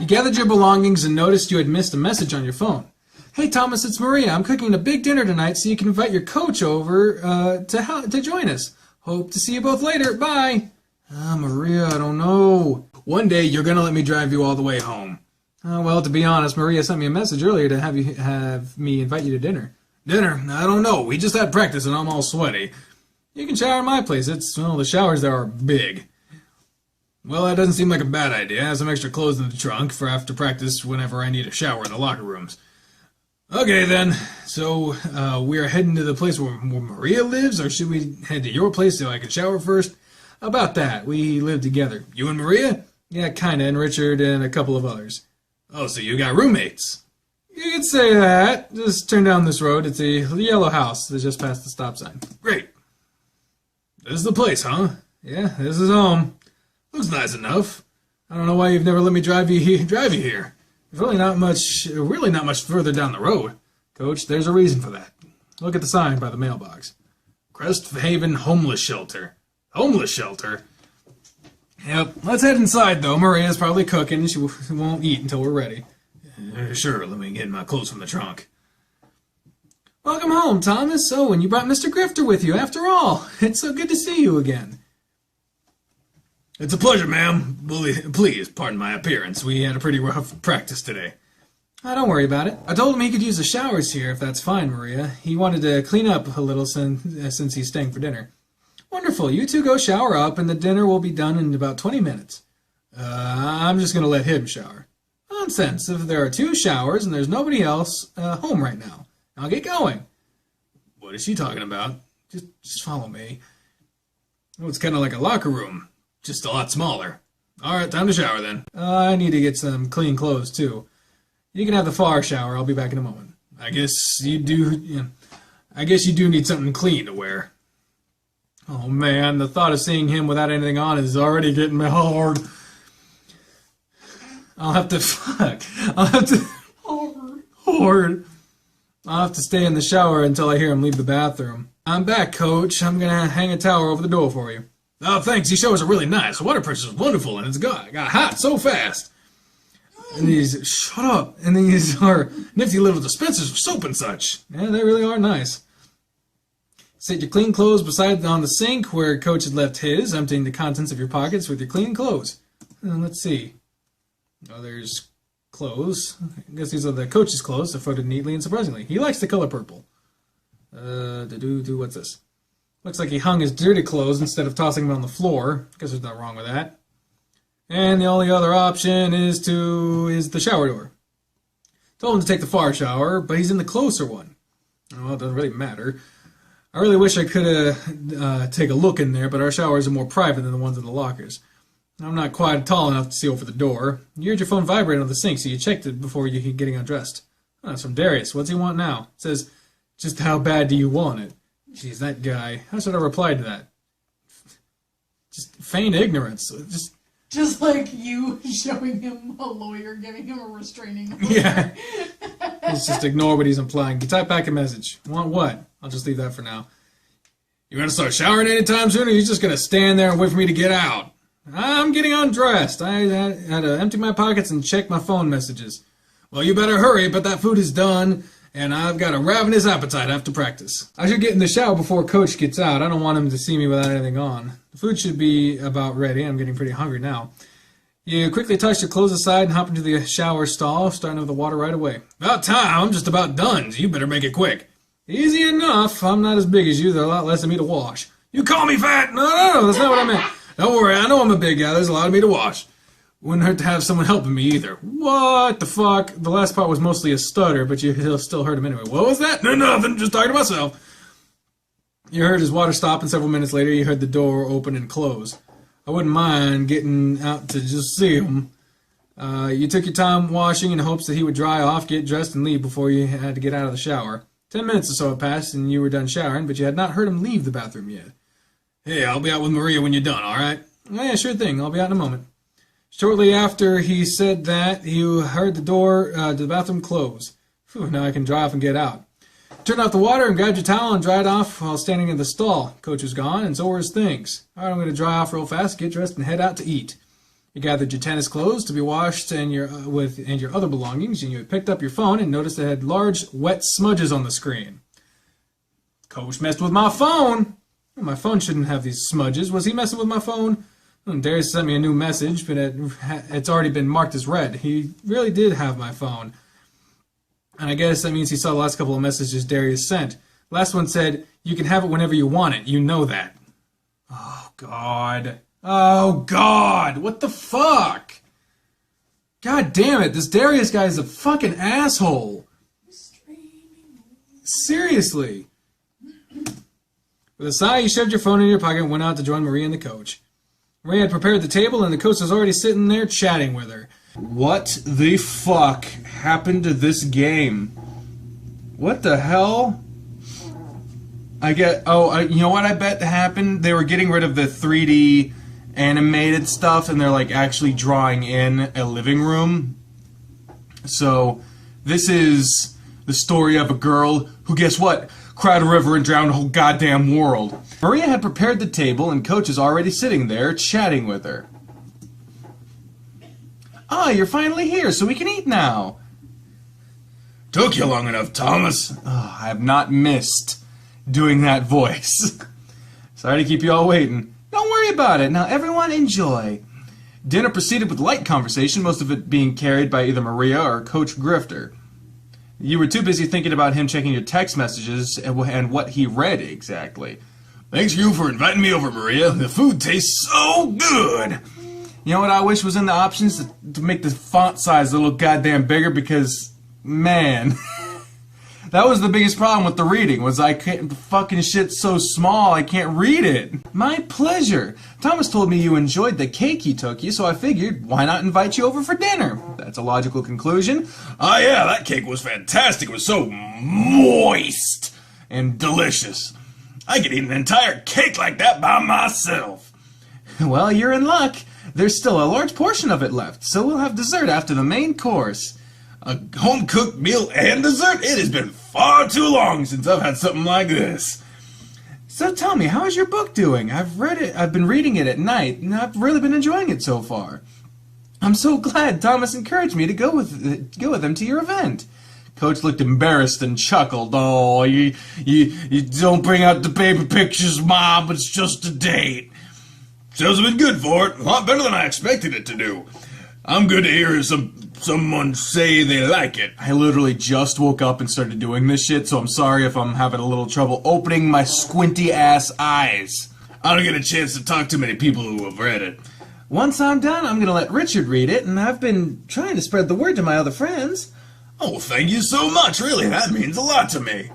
You gathered your belongings and noticed you had missed a message on your phone. Hey, Thomas, it's Maria. I'm cooking a big dinner tonight so you can invite your coach over to join us. Hope to see you both later. Bye. Maria, I don't know. One day you're going to let me drive you all the way home. Well, to be honest, Maria sent me a message earlier to have me invite you to dinner. Dinner? I don't know. We just had practice and I'm all sweaty. You can shower in my place. The showers there are big. Well, that doesn't seem like a bad idea. I have some extra clothes in the trunk for after practice whenever I need a shower in the locker rooms. Okay, then. So, we are heading to the place where Maria lives, or should we head to your place so I can shower first? About that. We live together. You and Maria? Yeah, kinda, and Richard and a couple of others. Oh, so you got roommates? You could say that. Just turn down this road. It's a yellow house that's just past the stop sign. Great. This is the place, huh? Yeah, this is home. Looks nice enough. I don't know why you've never let me drive you here. There's really not much further down the road. Coach, there's a reason for that. Look at the sign by the mailbox. Crest Haven Homeless Shelter. Homeless shelter? Yep. Let's head inside, though. Maria's probably cooking. She won't eat until we're ready. Sure, let me get my clothes from the trunk. Welcome home, Thomas. Oh, and you brought Mr. Grifter with you, after all. It's so good to see you again. It's a pleasure, ma'am. Please, pardon my appearance. We had a pretty rough practice today. Oh, don't worry about it. I told him he could use the showers here, if that's fine, Maria. He wanted to clean up a little since he's staying for dinner. Wonderful. You two go shower up, and the dinner will be done in about 20 minutes. I'm just going to let him shower. Nonsense. If there are 2 showers and there's nobody else home right now, I'll get going. What is she talking about? Just follow me. Oh, it's kind of like a locker room. Just a lot smaller. All right, time to shower then. I need to get some clean clothes, too. You can have the far shower. I'll be back in a moment. I guess you do need something clean to wear. Oh, man, the thought of seeing him without anything on is already getting me hard. I'll have to stay in the shower until I hear him leave the bathroom. I'm back, Coach. I'm going to hang a towel over the door for you. Oh, thanks. These showers are really nice. The water pressure is wonderful, and it got hot so fast. And shut up. And these are nifty little dispensers of soap and such. Yeah, they really are nice. Sit your clean clothes beside on the sink where Coach had left his, emptying the contents of your pockets with your clean clothes. Let's see. Oh, there's clothes. I guess these are the coach's clothes. They're folded neatly and surprisingly. He likes the color purple. What's this? Looks like he hung his dirty clothes instead of tossing them on the floor. Guess there's nothing wrong with that. And the only other option is the shower door. Told him to take the far shower, but he's in the closer one. Well, it doesn't really matter. I really wish I could take a look in there, but our showers are more private than the ones in the lockers. I'm not quite tall enough to see over the door. You heard your phone vibrate on the sink, so you checked it before you getting undressed. Oh, it's from Darius. What's he want now? It says, just how bad do you want it? Jeez, that guy. How should I reply to that? Just feign ignorance. Just like you showing him a lawyer, giving him a restraining order. Yeah. Let's just ignore what he's implying. You type back a message. Want what? I'll just leave that for now. You gonna start showering anytime soon, or you just gonna stand there and wait for me to get out? I'm getting undressed. I had to empty my pockets and check my phone messages. Well, you better hurry, but that food is done, and I've got a ravenous appetite after practice. I should get in the shower before Coach gets out. I don't want him to see me without anything on. The food should be about ready. I'm getting pretty hungry now. You quickly toss your clothes aside and hop into the shower stall, starting with the water right away. About time. I'm just about done, so you better make it quick. Easy enough. I'm not as big as you. There's a lot less of me to wash. You call me fat? No, that's not what I meant. Don't worry, I know I'm a big guy. There's a lot of me to wash. Wouldn't hurt to have someone helping me either. What the fuck? The last part was mostly a stutter, but you still heard him anyway. What was that? No, nothing. Just talking to myself. You heard his water stop, and several minutes later, you heard the door open and close. I wouldn't mind getting out to just see him. You took your time washing in hopes that he would dry off, get dressed, and leave before you had to get out of the shower. 10 minutes or so had passed, and you were done showering, but you had not heard him leave the bathroom yet. Hey, I'll be out with Maria when you're done, all right? Yeah, sure thing. I'll be out in a moment. Shortly after he said that, you heard the door to the bathroom close. Phew, now I can dry off and get out. Turned off the water and grabbed your towel and dried off while standing in the stall. Coach was gone, and so were his things. All right, I'm going to dry off real fast, get dressed, and head out to eat. You gathered your tennis clothes to be washed and your other belongings, and you had picked up your phone and noticed it had large, wet smudges on the screen. Coach messed with my phone. My phone shouldn't have these smudges. Was he messing with my phone? Darius sent me a new message, but it's already been marked as read. He really did have my phone. And I guess that means he saw the last couple of messages Darius sent. Last one said, you can have it whenever you want it. You know that. Oh, God. Oh, God. What the fuck? God damn it. This Darius guy is a fucking asshole. Seriously. With a sigh, you shoved your phone in your pocket and went out to join Maria and the coach. Maria had prepared the table, and the coach was already sitting there chatting with her. What the fuck happened to this game? What the hell? You know what I bet happened? They were getting rid of the 3D animated stuff, and they're like actually drawing in a living room. So, this is the story of a girl who, guess what? Cried a river and drowned the whole goddamn world. Maria had prepared the table, and Coach is already sitting there chatting with her. Ah, you're finally here, so we can eat now. Took you long enough, Thomas. Oh, I have not missed doing that voice. Sorry to keep you all waiting. Don't worry about it. Now, everyone enjoy. Dinner proceeded with light conversation, most of it being carried by either Maria or Coach Grifter. You were too busy thinking about him checking your text messages and what he read exactly. Thanks you for inviting me over, Maria. The food tastes so good. You know what I wish was in the options? To make the font size a little goddamn bigger, because, man, that was the biggest problem with the reading, was I can't, the fucking shit's so small I can't read it. My pleasure. Thomas told me you enjoyed the cake he took you, so I figured, why not invite you over for dinner? That's a logical conclusion. Oh yeah, that cake was fantastic. It was so moist and delicious. I could eat an entire cake like that by myself. Well, you're in luck. There's still a large portion of it left, so we'll have dessert after the main course. A home-cooked meal and dessert? It has been far too long since I've had something like this. So tell me, how is your book doing? I've read it. I've been reading it at night, and I've really been enjoying it so far. I'm so glad Thomas encouraged me to go with him to your event. Coach looked embarrassed and chuckled. Oh, you don't bring out the baby pictures, Mom. It's just a date. Sounds been good for it. A lot better than I expected it to do. I'm good to hear someone say they like it. I literally just woke up and started doing this shit, so I'm sorry if I'm having a little trouble opening my squinty-ass eyes. I don't get a chance to talk to many people who have read it. Once I'm done, I'm gonna let Richard read it, and I've been trying to spread the word to my other friends. Oh, thank you so much. Really, that means a lot to me.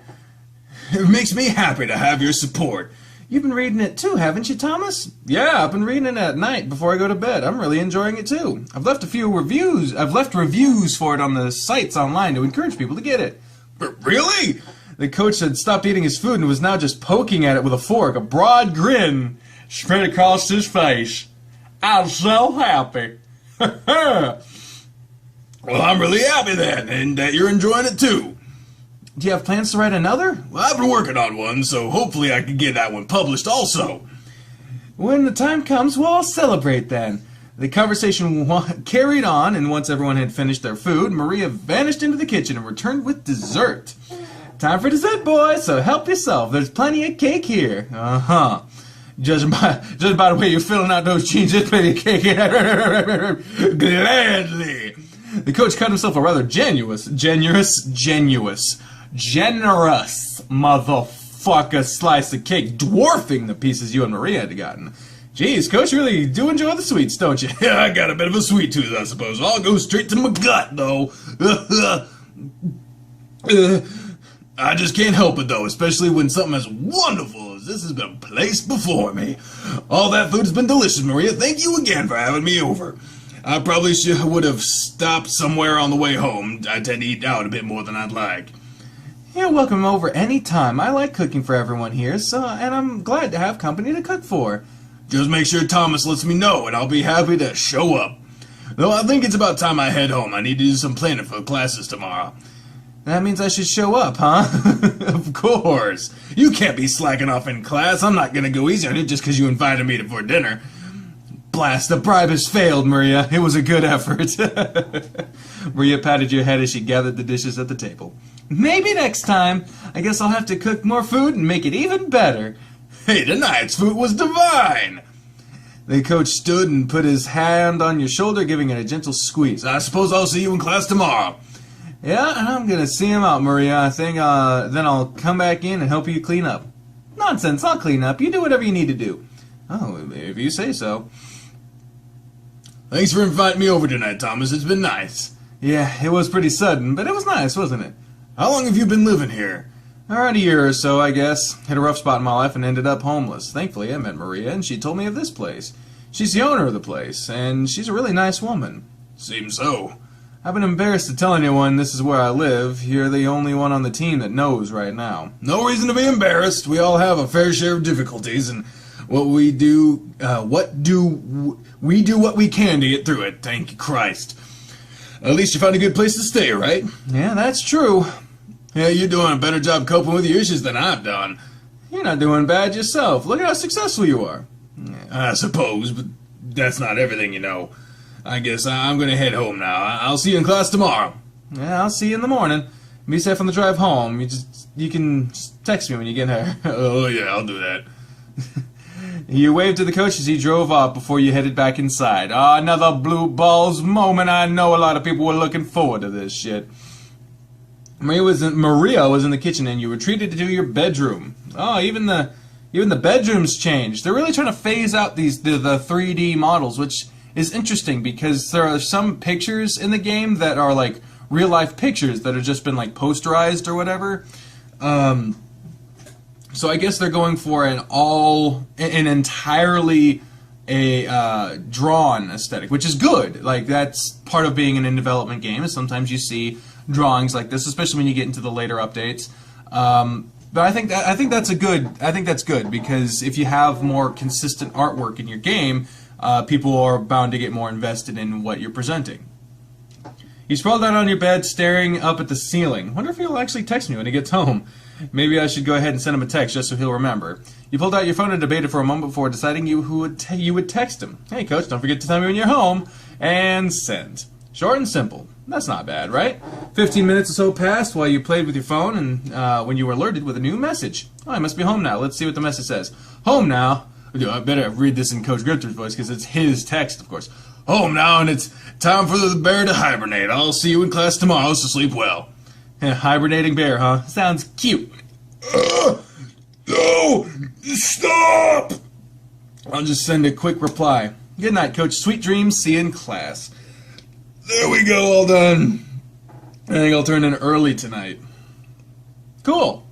It makes me happy to have your support. You've been reading it too, haven't you, Thomas? Yeah, I've been reading it at night before I go to bed. I'm really enjoying it too. I've left reviews for it on the sites online to encourage people to get it. Really? The coach had stopped eating his food and was now just poking at it with a fork, a broad grin spread across his face. I'm so happy. Well, I'm really happy then, and that you're enjoying it too. Do you have plans to write another? Well, I've been working on one, so hopefully I can get that one published also. When the time comes, we'll all celebrate then. The conversation carried on, and once everyone had finished their food, Maria vanished into the kitchen and returned with dessert. Time for dessert, boys, so help yourself. There's plenty of cake here. Uh-huh. Judging by the way you're filling out those jeans, there's plenty of cake here. Gladly. The coach cut himself a rather generous motherfucker slice of cake, dwarfing the pieces you and Maria had gotten. Jeez, Coach, you really do enjoy the sweets, don't you? Yeah, I got a bit of a sweet tooth, I suppose. I'll go straight to my gut, though. I just can't help it, though, especially when something as wonderful as this has been placed before me. All that food has been delicious, Maria. Thank you again for having me over. I probably would have stopped somewhere on the way home. I tend to eat out a bit more than I'd like. You're welcome over any time. I like cooking for everyone here, and I'm glad to have company to cook for. Just make sure Thomas lets me know, and I'll be happy to show up. Though I think it's about time I head home. I need to do some planning for classes tomorrow. That means I should show up, huh? Of course. You can't be slacking off in class. I'm not going to go easy on you just because you invited me for dinner. Blast, the bribe has failed, Maria. It was a good effort. Maria patted your head as she gathered the dishes at the table. Maybe next time. I guess I'll have to cook more food and make it even better. Hey, tonight's food was divine. The coach stood and put his hand on your shoulder, giving it a gentle squeeze. I suppose I'll see you in class tomorrow. Yeah, and I'm gonna see him out, Maria. I think then I'll come back in and help you clean up. Nonsense, I'll clean up. You do whatever you need to do. Oh, if you say so. Thanks for inviting me over tonight, Thomas. It's been nice. Yeah, it was pretty sudden, but it was nice, wasn't it? How long have you been living here? Around a year or so, I guess. Hit a rough spot in my life and ended up homeless. Thankfully, I met Maria, and she told me of this place. She's the owner of the place, and she's a really nice woman. Seems so. I've been embarrassed to tell anyone this is where I live. You're the only one on the team that knows right now. No reason to be embarrassed. We all have a fair share of difficulties, and what we do what we can to get through it. Thank you, Christ. At least you found a good place to stay, right? Yeah, that's true. Yeah, you're doing a better job coping with your issues than I've done. You're not doing bad yourself. Look at how successful you are. I suppose, but that's not everything, you know. I guess I'm going to head home now. I'll see you in class tomorrow. Yeah, I'll see you in the morning. Be safe on the drive home. You can just text me when you get here. Oh, yeah, I'll do that. You waved to the coach as he drove off before you headed back inside. Oh, another blue balls moment. I know a lot of people were looking forward to this shit. Maria was in the kitchen, and you retreated to your bedroom. Oh, even the bedrooms changed. They're really trying to phase out the 3D models, which is interesting because there are some pictures in the game that are like real life pictures that have just been like posterized or whatever. So I guess they're going for an entirely drawn aesthetic, which is good. Like that's part of being an in development game. Is sometimes you see drawings like this, especially when you get into the later updates. But I think that's good because if you have more consistent artwork in your game, people are bound to get more invested in what you're presenting. You sprawled out on your bed, staring up at the ceiling. Wonder if he'll actually text me when he gets home. Maybe I should go ahead and send him a text just so he'll remember. You pulled out your phone and debated for a moment before deciding you would text him. Hey, Coach, don't forget to tell me when you're home. And send. Short and simple. That's not bad, right? 15 minutes or so passed while you played with your phone and when you were alerted with a new message. Oh, I must be home now. Let's see what the message says. Home now. I better read this in Coach Grifter's voice because it's his text, of course. Home now, and it's time for the bear to hibernate. I'll see you in class tomorrow, so sleep well. Hibernating bear, huh? Sounds cute. No! Stop! I'll just send a quick reply. Good night, Coach. Sweet dreams. See you in class. There we go, all done. I think I'll turn in early tonight. Cool.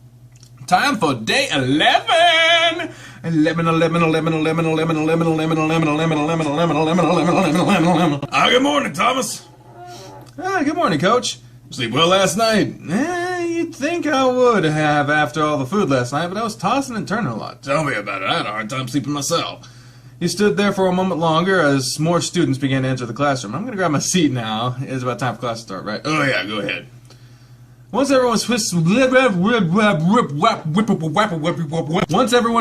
Time for day 11! 11. Good morning, Thomas. Good morning, Coach. Sleep well last night? You'd think I would have after all the food last night, but I was tossing and turning a lot. Tell me about it. I had a hard time sleeping myself. He stood there for a moment longer as more students began to enter the classroom. I'm going to grab my seat now. It's about time for class to start, right? Oh, yeah, go ahead. Once everyone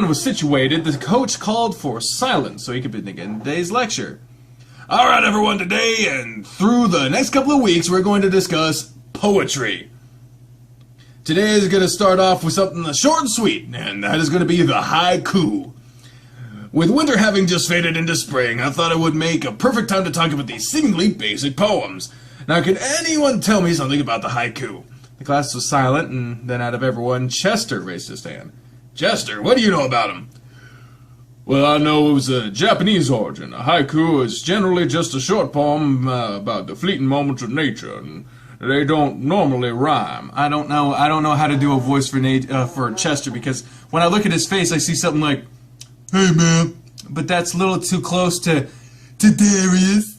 was situated, the coach called for silence so he could begin today's lecture. All right, everyone, today and through the next couple of weeks, we're going to discuss poetry. Today is going to start off with something short and sweet, and that is going to be the haiku. With winter having just faded into spring, I thought it would make a perfect time to talk about these seemingly basic poems. Now, can anyone tell me something about the haiku? The class was silent, and then out of everyone, Chester raised his hand. Chester, what do you know about him? Well, I know it was a Japanese origin. A haiku is generally just a short poem about the fleeting moments of nature, and they don't normally rhyme. I don't know how to do a voice for Chester, because when I look at his face, I see something like, "Hey, man," but that's a little too close to Darius.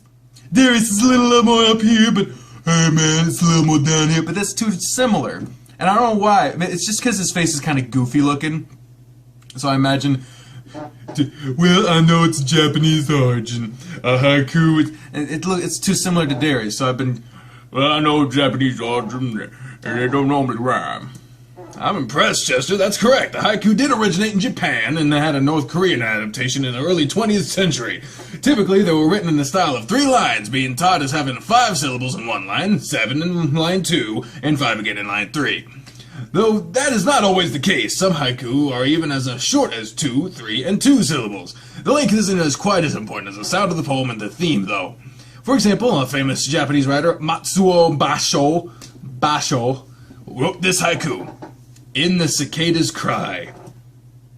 Darius is a little more up here, but hey, man, it's a little more down here. But that's too similar, and I don't know why. I mean, it's just because his face is kind of goofy looking. So I imagine, well, I know it's Japanese origin. A haiku, it's too similar to Darius. So I've been, well, I know Japanese origin, and they don't normally rhyme. I'm impressed, Chester. That's correct. The haiku did originate in Japan and had a North Korean adaptation in the early 20th century. Typically, they were written in the style of 3 lines, being taught as having 5 syllables in one line, 7 in line 2, and 5 again in line 3. Though that is not always the case. Some haiku are even as short as 2, 3, and 2 syllables. The length isn't quite as important as the sound of the poem and the theme, though. For example, a famous Japanese writer, Matsuo Basho, wrote this haiku. In the cicada's cry,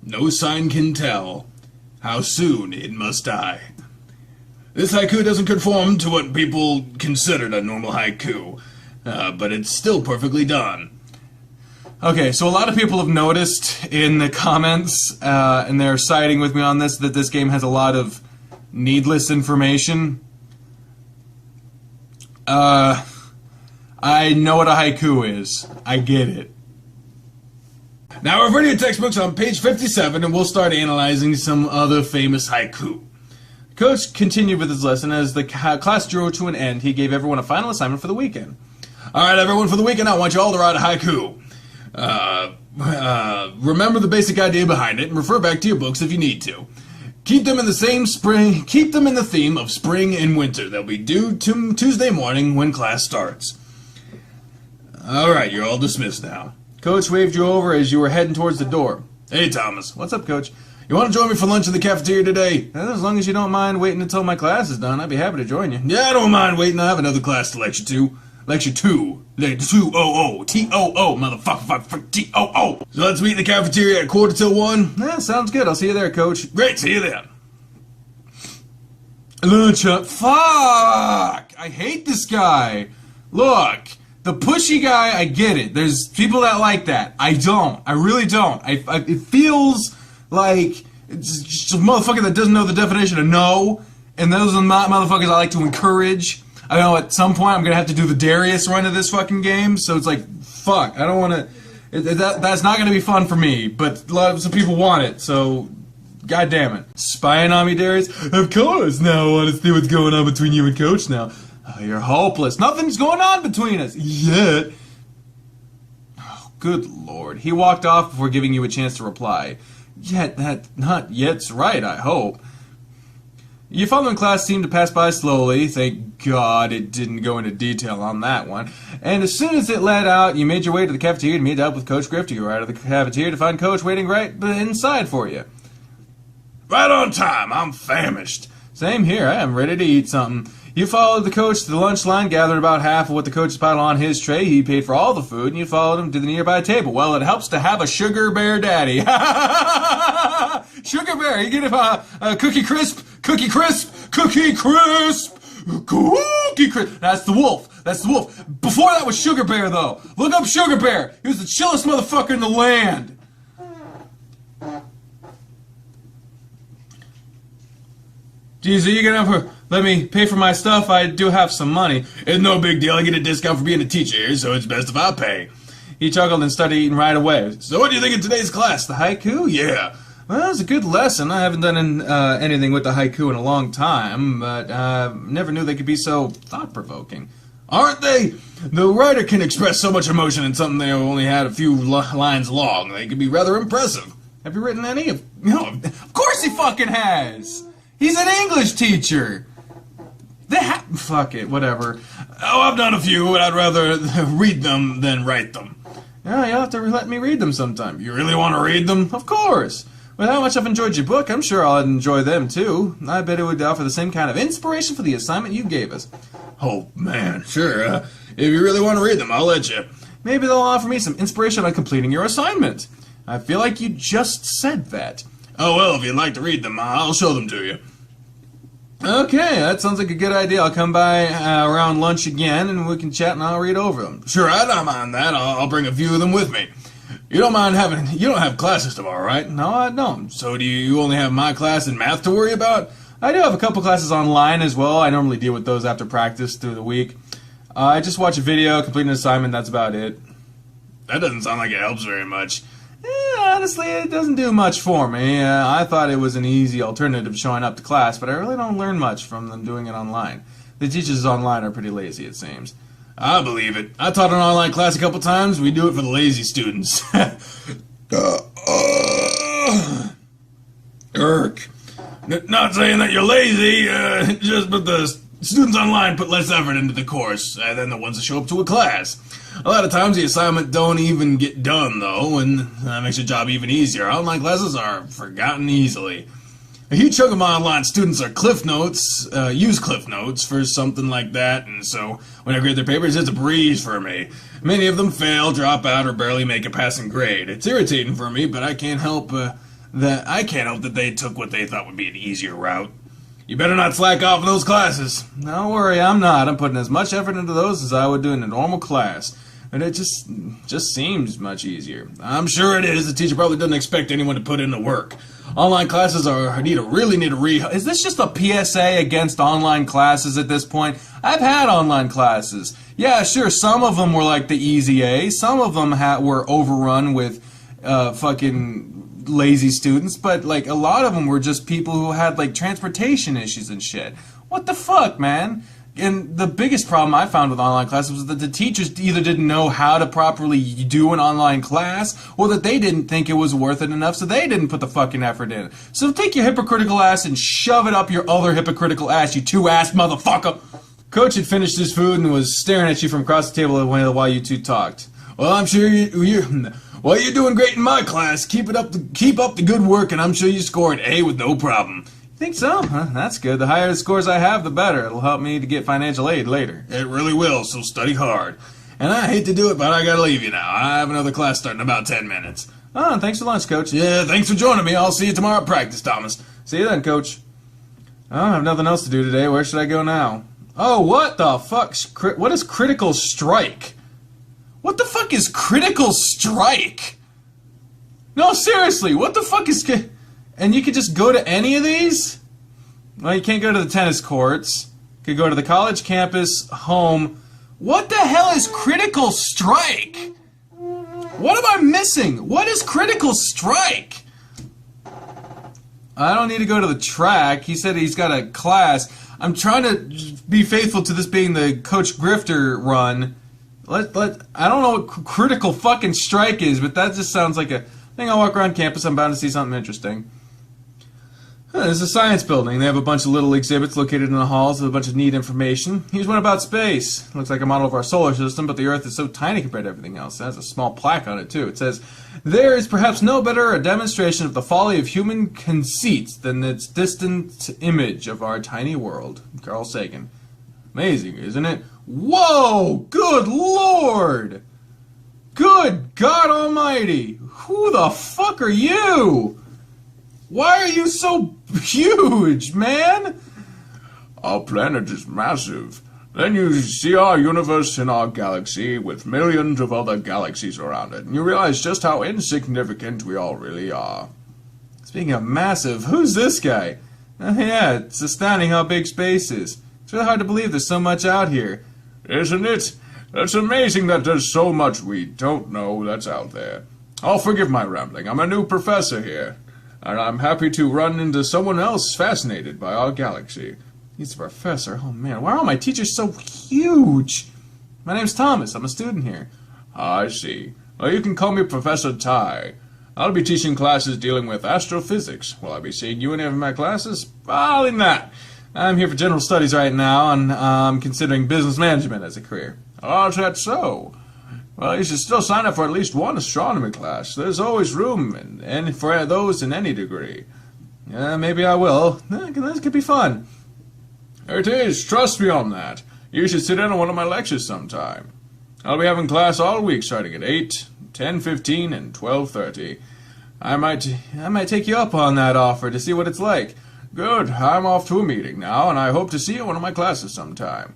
no sign can tell how soon it must die. This haiku doesn't conform to what people considered a normal haiku, but it's still perfectly done. Okay, so a lot of people have noticed in the comments, and they're siding with me on this, that this game has a lot of needless information. I know what a haiku is. I get it. Now we're ready to textbooks on page 57, and we'll start analyzing some other famous haiku. Coach continued with his lesson. As the class drew to an end, he gave everyone a final assignment for the weekend. All right, everyone, for the weekend, I want you all to write a haiku. Remember the basic idea behind it, and refer back to your books if you need to. Keep them in the theme of spring and winter. They'll be due Tuesday morning when class starts. All right, you're all dismissed now. Coach waved you over as you were heading towards the door. Hey, Thomas. What's up, Coach? You want to join me for lunch in the cafeteria today? As long as you don't mind waiting until my class is done, I'd be happy to join you. Yeah, I don't mind waiting. I have another class to lecture to. Lecture 2. T-O-O, motherfucker, T-O-O. So let's meet in the cafeteria at 1:45. Yeah, sounds good. I'll see you there, Coach. Great, see you then. Lunch up. Fuck! I hate this guy. Look. The pushy guy, I get it. There's people that like that. I don't. I really don't. It feels like it's just a motherfucker that doesn't know the definition of no, and those are not motherfuckers I like to encourage. I know at some point I'm going to have to do the Darius run of this fucking game, so it's like, fuck, I don't want to... That's not going to be fun for me, but some people want it, so... God damn it. Spying on me, Darius? Of course, now I want to see what's going on between you and Coach now. Oh, you're hopeless. Nothing's going on between us. Yet. Oh, good Lord. He walked off before giving you a chance to reply. Not yet's right, I hope. Your following class seemed to pass by slowly. Thank God it didn't go into detail on that one. And as soon as it let out, you made your way to the cafeteria to meet up with Coach Grifter. You were out of the cafeteria to find Coach waiting right inside for you. Right on time. I'm famished. Same here. I am ready to eat something. You followed the coach to the lunch line, gathered about half of what the coach piled on his tray. He paid for all the food, and you followed him to the nearby table. Well, it helps to have a sugar bear daddy. Sugar bear, you get a cookie crisp, cookie crisp, cookie crisp, cookie crisp. That's the wolf. That's the wolf. Before that was Sugar Bear, though. Look up Sugar Bear. He was the chillest motherfucker in the land. Geez, are you gonna let me pay for my stuff? I do have some money. It's no big deal. I get a discount for being a teacher here, so it's best if I pay. He chuckled and started eating right away. So what do you think of today's class? The haiku? Yeah. Well, it was a good lesson. I haven't done anything with the haiku in a long time, but never knew they could be so thought-provoking. Aren't they? The writer can express so much emotion in something they only had a few lines long. They can be rather impressive. Have you written any? No, of course he fucking has! He's an English teacher! Fuck it, whatever. Oh, I've done a few, but I'd rather read them than write them. Yeah, you'll have to let me read them sometime. You really want to read them? Of course! With how much I've enjoyed your book, I'm sure I'll enjoy them too. I bet it would offer the same kind of inspiration for the assignment you gave us. Oh, man, sure. If you really want to read them, I'll let you. Maybe they'll offer me some inspiration on completing your assignment. I feel like you just said that. Oh, well, if you'd like to read them, I'll show them to you. Okay, that sounds like a good idea. I'll come by around lunch again, and we can chat, and I'll read over them. Sure, I don't mind that. I'll bring a few of them with me. You don't have classes tomorrow, right? No, I don't. So do you only have my class and math to worry about? I do have a couple classes online as well. I normally deal with those after practice through the week. I just watch a video, complete an assignment, that's about it. That doesn't sound like it helps very much. Honestly, it doesn't do much for me. I thought it was an easy alternative to showing up to class, but I really don't learn much from them doing it online. The teachers online are pretty lazy, it seems. I believe it. I taught an online class a couple times. We do it for the lazy students. Not saying that you're lazy, but the students online put less effort into the course than the ones that show up to a class. A lot of times the assignment don't even get done, though, and that makes your job even easier. Online classes are forgotten easily. A huge chunk of my online students are use Cliff Notes for something like that, and so when I grade their papers, it's a breeze for me. Many of them fail, drop out, or barely make a passing grade. It's irritating for me, but I can't help that they took what they thought would be an easier route. You better not slack off in those classes. Don't worry, I'm not. I'm putting as much effort into those as I would do in a normal class. And it just seems much easier. I'm sure it is. The teacher probably doesn't expect anyone to put in the work. Online classes really need a Is this just a PSA against online classes at this point? I've had online classes. Yeah, sure, some of them were like the easy A. Some of them were overrun with fucking lazy students. But like a lot of them were just people who had like transportation issues and shit. What the fuck, man? And the biggest problem I found with online classes was that the teachers either didn't know how to properly do an online class, or that they didn't think it was worth it enough, so they didn't put the fucking effort in. So take your hypocritical ass and shove it up your other hypocritical ass, you two-ass motherfucker! Coach had finished his food and was staring at you from across the table while you two talked. Well, I'm sure you're doing great in my class. Keep up the good work, and I'm sure you score an A with no problem. Think so? Huh, that's good. The higher the scores I have, the better. It'll help me to get financial aid later. It really will, so study hard. And I hate to do it, but I gotta leave you now. I have another class starting in about 10 minutes. Oh, thanks for lunch, Coach. Yeah, thanks for joining me. I'll see you tomorrow at practice, Thomas. See you then, Coach. I don't have nothing else to do today. Where should I go now? Oh, what the fuck? What is critical strike? What the fuck is critical strike? No, seriously, what the fuck is... And you could just go to any of these? Well, you can't go to the tennis courts. You could go to the college campus, home. What the hell is critical strike? What am I missing? What is critical strike? I don't need to go to the track. He said he's got a class. I'm trying to be faithful to this being the Coach Grifter run. I don't know what critical fucking strike is, but that just sounds like a thing. I'll walk around campus. I'm bound to see something interesting. There's a science building. They have a bunch of little exhibits located in the halls with a bunch of neat information. Here's one about space. Looks like a model of our solar system, but the Earth is so tiny compared to everything else. It has a small plaque on it, too. It says, "There is perhaps no better a demonstration of the folly of human conceits than its distant image of our tiny world." Carl Sagan. Amazing, isn't it? Whoa! Good Lord! Good God Almighty! Who the fuck are you? Why are you so huge, man? Our planet is massive. Then you see our universe and our galaxy with millions of other galaxies around it, and you realize just how insignificant we all really are. Speaking of massive, who's this guy? Yeah, it's astounding how big space is. It's really hard to believe there's so much out here. Isn't it? It's amazing that there's so much we don't know that's out there. Oh, forgive my rambling. I'm a new professor here, and I'm happy to run into someone else fascinated by our galaxy. He's a professor. Oh, man. Why are all my teachers so huge? My name's Thomas. I'm a student here. I see. Well, you can call me Professor Ty. I'll be teaching classes dealing with astrophysics. Will I be seeing you in any of my classes? Probably not. I'm here for general studies right now, and I'm considering business management as a career. Oh, is that so? Well, you should still sign up for at least one astronomy class. There's always room and for those in any degree. Maybe I will. This could be fun. It is. Trust me on that. You should sit in on one of my lectures sometime. I'll be having class all week starting at 8, 10:15, and 12:30. I might take you up on that offer to see what it's like. Good. I'm off to a meeting now, and I hope to see you in one of my classes sometime.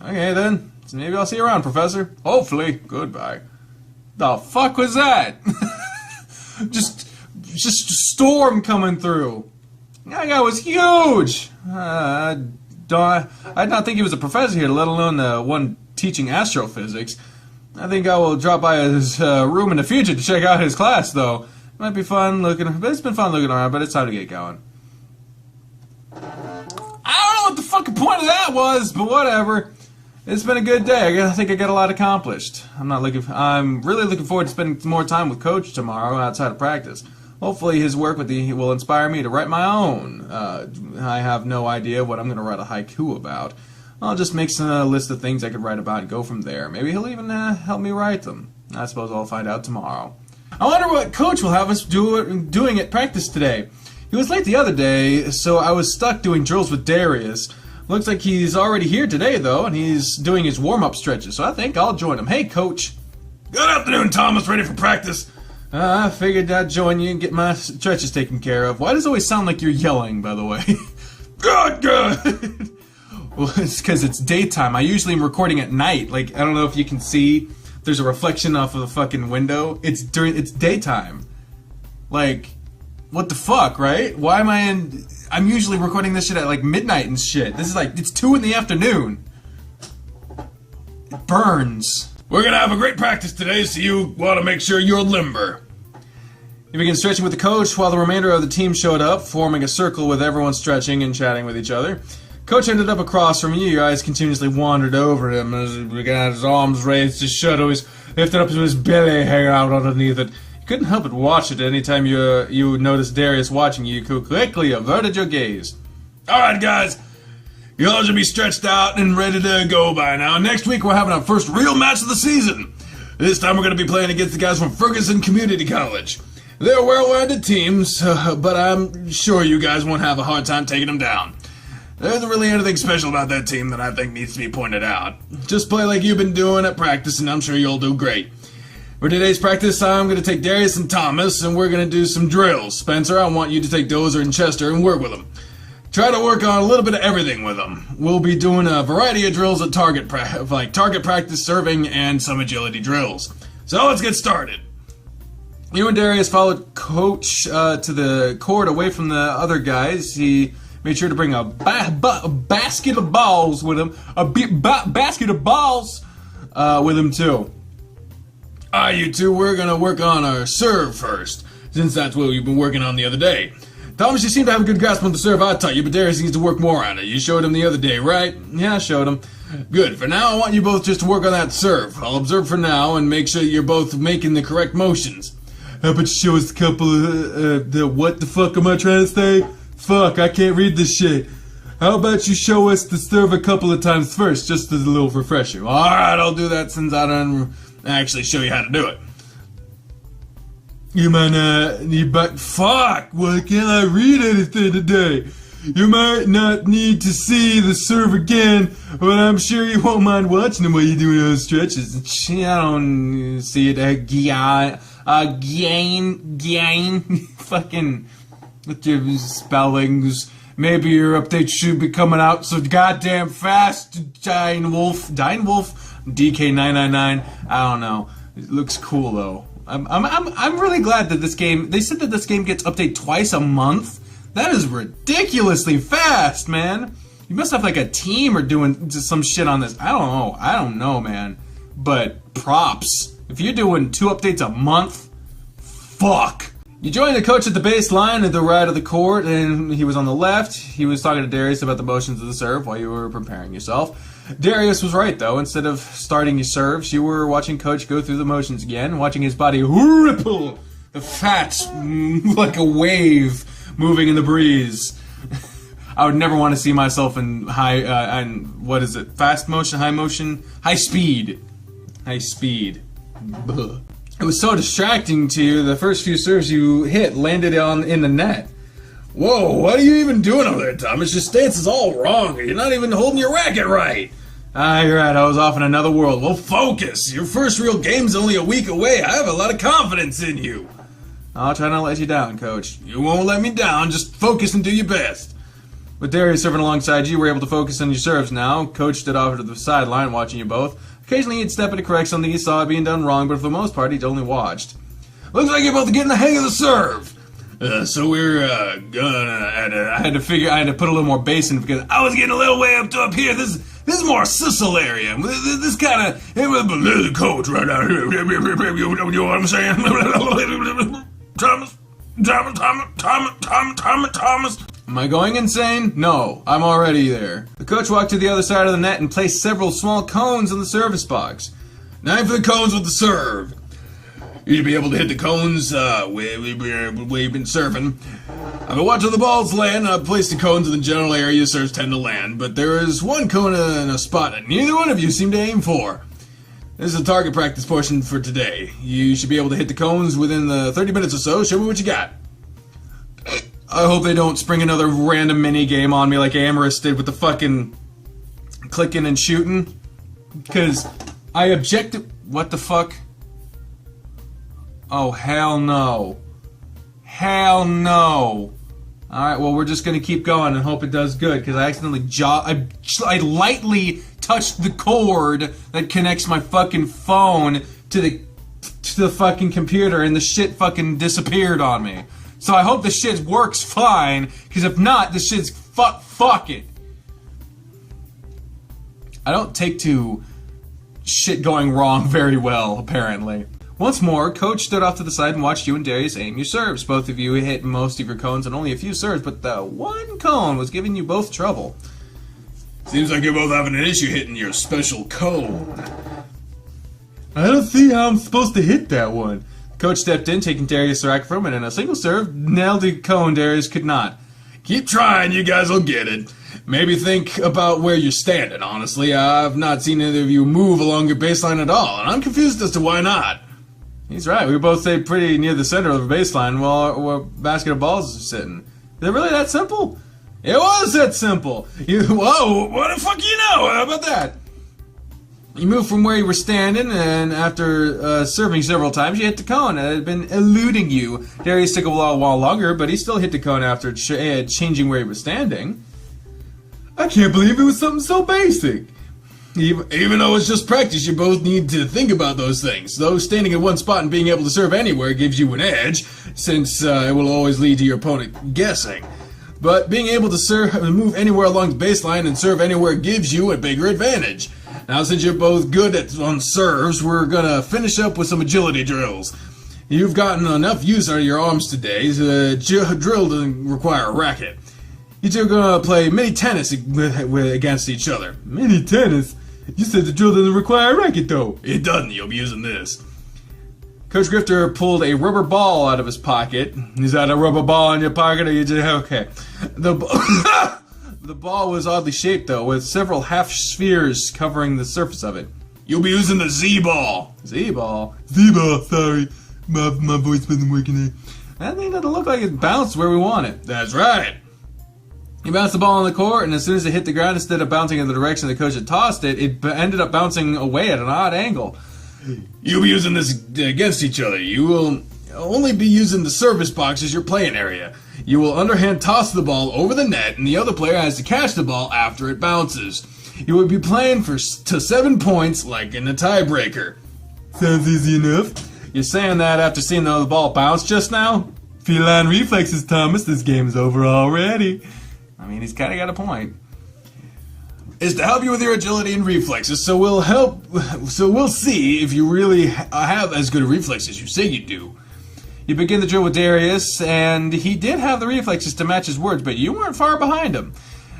Okay, then. So maybe I'll see you around, Professor. Hopefully. Goodbye. The fuck was that? just a storm coming through. That guy was huge. I did not think he was a professor here, let alone the one teaching astrophysics. I think I will drop by his room in the future to check out his class, though. It might be fun looking. It's been fun looking around, but it's time to get going. I don't know what the fucking point of that was, but whatever. It's been a good day. I think I got a lot accomplished. I'm really looking forward to spending more time with Coach tomorrow outside of practice. Hopefully his work will inspire me to write my own. I have no idea what I'm going to write a haiku about. I'll just make a list of things I could write about and go from there. Maybe he'll even help me write them. I suppose I'll find out tomorrow. I wonder what Coach will have us doing at practice today. He was late the other day, so I was stuck doing drills with Darius. Looks like he's already here today, though, and he's doing his warm-up stretches, so I think I'll join him. Hey, Coach. Good afternoon, Thomas. Ready for practice? I figured I'd join you and get my stretches taken care of. Why does it always sound like you're yelling, by the way? Good. Well, it's because it's daytime. I usually am recording at night. Like, I don't know if you can see. There's a reflection off of the fucking window. It's daytime. Like, what the fuck, right? Why am I in... I'm usually recording this shit at like midnight and shit. This is like, it's 2 in the afternoon. It burns. We're gonna have a great practice today, so you want to make sure you're limber. You begin stretching with the coach while the remainder of the team showed up, forming a circle with everyone stretching and chatting with each other. Coach ended up across from you. Your eyes continuously wandered over him as he got his arms raised, his shirt always lifted up to his belly, hanging out underneath it. Couldn't help but watch it. Anytime you noticed Darius watching you, quickly averted your gaze. Alright, guys. You all should be stretched out and ready to go by now. Next week, we're having our first real match of the season. This time, we're going to be playing against the guys from Ferguson Community College. They're well-rounded teams, but I'm sure you guys won't have a hard time taking them down. There isn't really anything special about that team that I think needs to be pointed out. Just play like you've been doing at practice, and I'm sure you'll do great. For today's practice, I'm going to take Darius and Thomas, and we're going to do some drills. Spencer, I want you to take Dozer and Chester and work with them. Try to work on a little bit of everything with them. We'll be doing a variety of drills at target practice, serving, and some agility drills. So let's get started. You and Darius followed Coach to the court away from the other guys. He made sure to bring a basket of balls with him. Basket of balls with him, too. Alright, you two, we're gonna work on our serve first, since that's what we've been working on the other day. Thomas, you seem to have a good grasp on the serve I taught you, but Darius needs to work more on it. You showed him the other day, right? Yeah, I showed him. Good. For now, I want you both just to work on that serve. I'll observe for now and make sure you're both making the correct motions. How about you show us a couple of, what the fuck am I trying to say? Fuck, I can't read this shit. How about you show us the serve a couple of times first, just as a little refresher? Alright, I'll do that since I don't actually show you how to do it. You might need fuck, why can't I read anything today? You might not need to see the serve again, but I'm sure you won't mind watching them while you're doing those stretches. I don't see it again. Fucking with your spellings. Maybe your update should be coming out so goddamn fast, Dine Wolf, DK999. I don't know. It looks cool though. I'm really glad that this game. They said that this game gets updated twice a month. That is ridiculously fast, man. You must have like a team or doing some shit on this. I don't know, man. But props. If you're doing 2 updates a month, fuck. You joined the coach at the baseline at the right of the court, and he was on the left. He was talking to Darius about the motions of the serve while you were preparing yourself. Darius was right, though. Instead of starting your serves, you were watching Coach go through the motions again, watching his body ripple, the fat like a wave moving in the breeze. I would never want to see myself in what is it? Fast motion, high motion, high speed. Ugh. It was so distracting to you. The first few serves you hit landed in the net. Whoa, what are you even doing over there, Thomas? Your stance is all wrong. You're not even holding your racket right. You're right. I was off in another world. Well, focus. Your first real game's only a week away. I have a lot of confidence in you. I'll try not to let you down, Coach. You won't let me down. Just focus and do your best. With Darius serving alongside you, we're able to focus on your serves now. Coach stood off to the sideline watching you both. Occasionally he'd step in to correct something he saw being done wrong, but for the most part, he'd only watched. Looks like you're both getting the hang of the serve. So we're gonna. I had to put a little more bass in because I was getting a little way up here. This is more Sicily area. This kind of the coach right out here. You know what I'm saying? Thomas. Am I going insane? No, I'm already there. The coach walked to the other side of the net and placed several small cones in the service box. 9 for the cones with the serve. You should be able to hit the cones where you've been surfing. I've been watching the balls land, and I've placed the cones in the general area serves tend to land, but there is one cone in a spot that neither one of you seem to aim for. This is the target practice portion for today. You should be able to hit the cones within the 30 minutes or so. Show me what you got. I hope they don't spring another random mini game on me like Amorous did with the fucking clicking and shooting. Because I objected. What the fuck? Oh, hell no. Hell no. Alright, well, we're just gonna keep going and hope it does good, because I accidentally I lightly touched the cord that connects my fucking phone to the fucking computer, and the shit fucking disappeared on me. So I hope the shit works fine, because if not, the shit's fuck it. I don't take to shit going wrong very well, apparently. Once more, Coach stood off to the side and watched you and Darius aim your serves. Both of you hit most of your cones and only a few serves, but the one cone was giving you both trouble. Seems like you're both having an issue hitting your special cone. I don't see how I'm supposed to hit that one. Coach stepped in, taking Darius' racket from him, and in a single serve, nailed the cone Darius could not. Keep trying, you guys will get it. Maybe think about where you're standing, honestly. I've not seen either of you move along your baseline at all, and I'm confused as to why not. He's right. We both stayed pretty near the center of the baseline while our basket of balls is sitting. Is it really that simple? It was that simple. Whoa, what the fuck you know? How about that? You moved from where you were standing, and after serving several times, you hit the cone. It had been eluding you. Darius took a while longer, but he still hit the cone after changing where he was standing. I can't believe it was something so basic. Even though it's just practice, you both need to think about those things. Though standing in one spot and being able to serve anywhere gives you an edge, since it will always lead to your opponent guessing. But being able to move anywhere along the baseline and serve anywhere gives you a bigger advantage. Now, since you're both good on serves, we're gonna finish up with some agility drills. You've gotten enough use out of your arms today. The drill doesn't require a racket. You two are gonna play mini tennis against each other. Mini tennis? You said the drill doesn't require a racket, though. It doesn't. You'll be using this. Coach Grifter pulled a rubber ball out of his pocket. Is that a rubber ball in your pocket, or you just okay? The ball was oddly shaped, though, with several half spheres covering the surface of it. You'll be using the Z-ball. Z-ball? Z-ball, sorry. My voice wasn't working there. That thing doesn't look like it bounced where we want it. That's right. He bounced the ball on the court, and as soon as it hit the ground, instead of bouncing in the direction the coach had tossed it, it ended up bouncing away at an odd angle. You'll be using this against each other. You will only be using the service box as your playing area. You will underhand toss the ball over the net, and the other player has to catch the ball after it bounces. You will be playing to 7 points like in a tiebreaker. Sounds easy enough. You're saying that after seeing the ball bounce just now? Feline reflexes, Thomas. This game's over already. I mean, he's kind of got a point. Is to help you with your agility and reflexes, so we'll see if you really have as good a reflexes as you say you do. You begin the drill with Darius, and he did have the reflexes to match his words, but you weren't far behind him.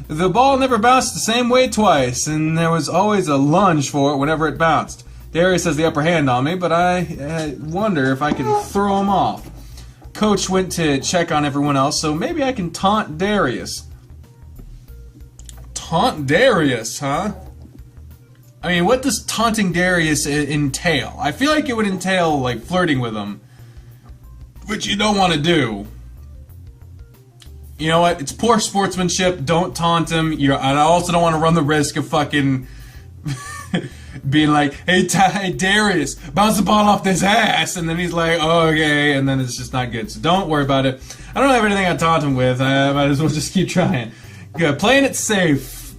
The ball never bounced the same way twice, and there was always a lunge for it whenever it bounced. Darius has the upper hand on me, but I wonder if I can throw him off. Coach went to check on everyone else, so maybe I can taunt Darius. Taunt Darius, huh? I mean, what does taunting Darius entail? I feel like it would entail, like, flirting with him. Which you don't want to do. You know what? It's poor sportsmanship. Don't taunt him. I also don't want to run the risk of fucking being like, hey, Darius, bounce the ball off this ass. And then he's like, oh, okay. And then it's just not good. So don't worry about it. I don't have anything I taunt him with. I might as well just keep trying. Yeah, playing it safe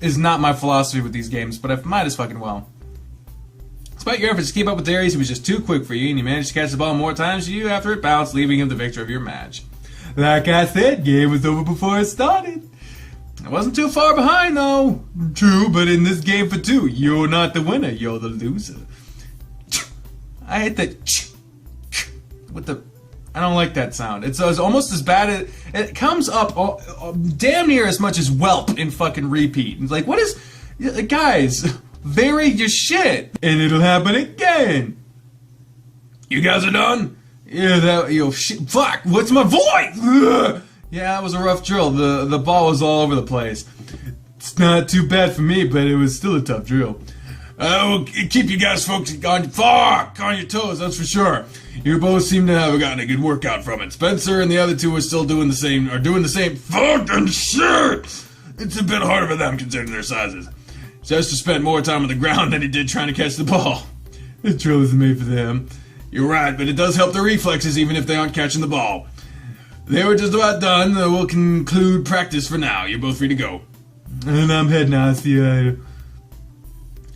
is not my philosophy with these games, but I might as fucking well. Despite your efforts to keep up with Darius, he was just too quick for you, and you managed to catch the ball more times than you after it bounced, leaving him the victor of your match. Like I said, game was over before it started. I wasn't too far behind, though. True, but in this game for two, you're not the winner, you're the loser. I hate that with the... I don't like that sound. It's almost as bad as... It comes up damn near as much as whelp in fucking repeat. It's like, what is... Guys, vary your shit. And it'll happen again. You guys are done? Yeah, shit, fuck, what's my voice? Ugh. Yeah, that was a rough drill. The ball was all over the place. It's not too bad for me, but it was still a tough drill. We'll keep you guys folks on your toes, that's for sure. You both seem to have gotten a good workout from it. Spencer and the other two are still doing the same fucking shit! It's a bit harder for them considering their sizes. Chester spent more time on the ground than he did trying to catch the ball. This drill isn't made for them. You're right, but it does help their reflexes even if they aren't catching the ball. They were just about done. We'll conclude practice for now. You're both free to go. And I'm heading out. See you later.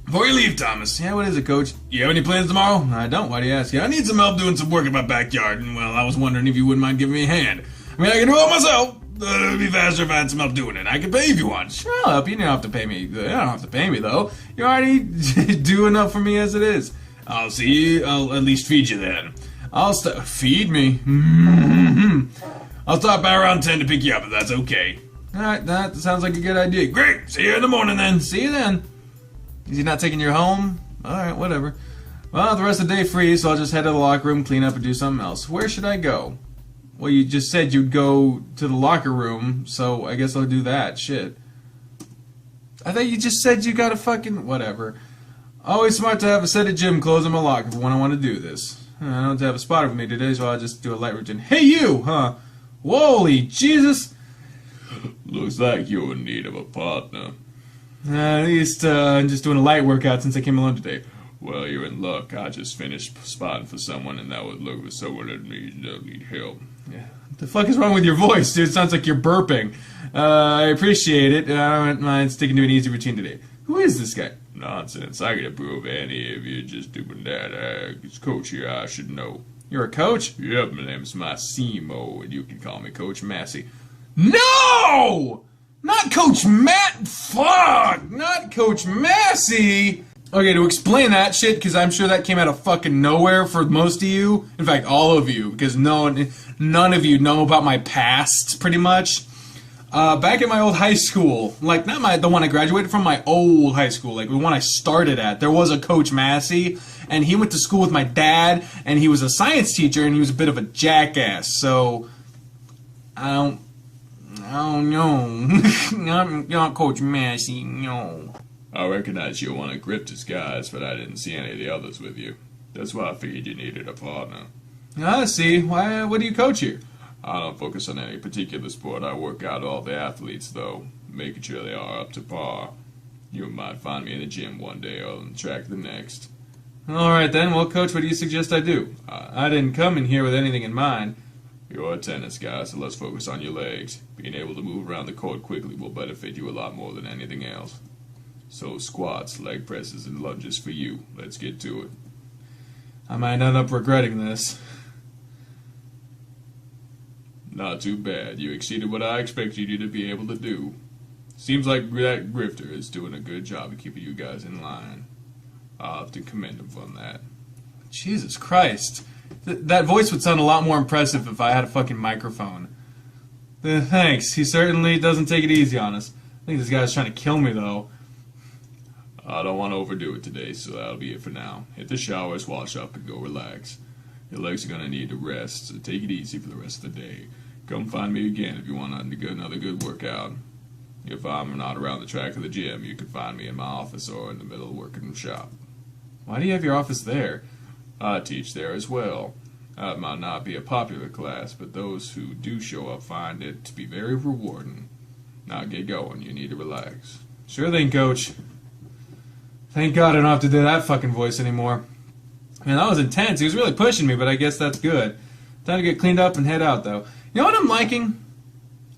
Before you leave, Thomas. Yeah, what is it, Coach? You have any plans tomorrow? I don't. Why do you ask? Yeah, I need some help doing some work in my backyard, and well, I was wondering if you wouldn't mind giving me a hand. I mean, I can do it myself. It'd be faster if I had some help doing it. I can pay if you want. Sure, I'll help you. You don't have to pay me. You don't have to pay me, though. You already do enough for me as it is. I'll see you. I'll at least feed you then. Feed me? I'll stop by around 10 to pick you up if that's okay. Alright, that sounds like a good idea. Great! See you in the morning then. See you then. Is he not taking you home? Alright, whatever. Well, the rest of the day free, so I'll just head to the locker room, clean up, and do something else. Where should I go? Well, you just said you'd go to the locker room, so I guess I'll do that. Shit. I thought you just said you got a fucking... Whatever. Always smart to have a set of gym clothes in my locker for when I want to do this. I don't have a spotter with me today, so I'll just do a light routine. Hey, you! Huh? Holy Jesus! Looks like you're in need of a partner. At least I'm just doing a light workout since I came alone today. Well, you're in luck. I just finished spotting for someone, and that would look for someone that need help. Yeah. What the fuck is wrong with your voice, dude? It sounds like you're burping. I appreciate it. I don't mind sticking to an easy routine today. Who is this guy? Nonsense. I can approve any of you just doing that. It's Coach here. I should know. You're a coach? Yep, my name's Massimo, and you can call me Coach Massey. No! Not Coach Matt. Fuck! Not Coach Massey! Okay, to explain that shit, because I'm sure that came out of fucking nowhere for most of you. In fact, all of you, because none of you know about my past, pretty much. Back in my old high school, like not the one I graduated from, my old high school, like the one I started at, there was a Coach Massey, and he went to school with my dad, and he was a science teacher, and he was a bit of a jackass, so I don't know. Not Coach Massey, no. I recognize you're one of Grifter's guys, but I didn't see any of the others with you. That's why I figured you needed a partner. I see. Why? What do you coach here? I don't focus on any particular sport. I work out all the athletes, though, making sure they are up to par. You might find me in the gym one day or on the track the next. All right, then. Well, Coach, what do you suggest I do? I didn't come in here with anything in mind. You're a tennis guy, so let's focus on your legs. Being able to move around the court quickly will benefit you a lot more than anything else. So squats, leg presses, and lunges for you. Let's get to it. I might end up regretting this. Not too bad. You exceeded what I expected you to be able to do. Seems like that Grifter is doing a good job of keeping you guys in line. I'll have to commend him on that. Jesus Christ. That voice would sound a lot more impressive if I had a fucking microphone. Thanks. He certainly doesn't take it easy on us. I think this guy's trying to kill me, though. I don't want to overdo it today, so that'll be it for now. Hit the showers, wash up, and go relax. Your legs are going to need to rest, so take it easy for the rest of the day. Come find me again if you want another good workout. If I'm not around the track of the gym, you can find me in my office or in the middle of working in the shop. Why do you have your office there? I teach there as well. It might not be a popular class, but those who do show up find it to be very rewarding. Now get going, you need to relax. Sure thing, Coach. Thank God I don't have to do that fucking voice anymore. Man, that was intense. He was really pushing me, but I guess that's good. Time to get cleaned up and head out, though. You know what I'm liking?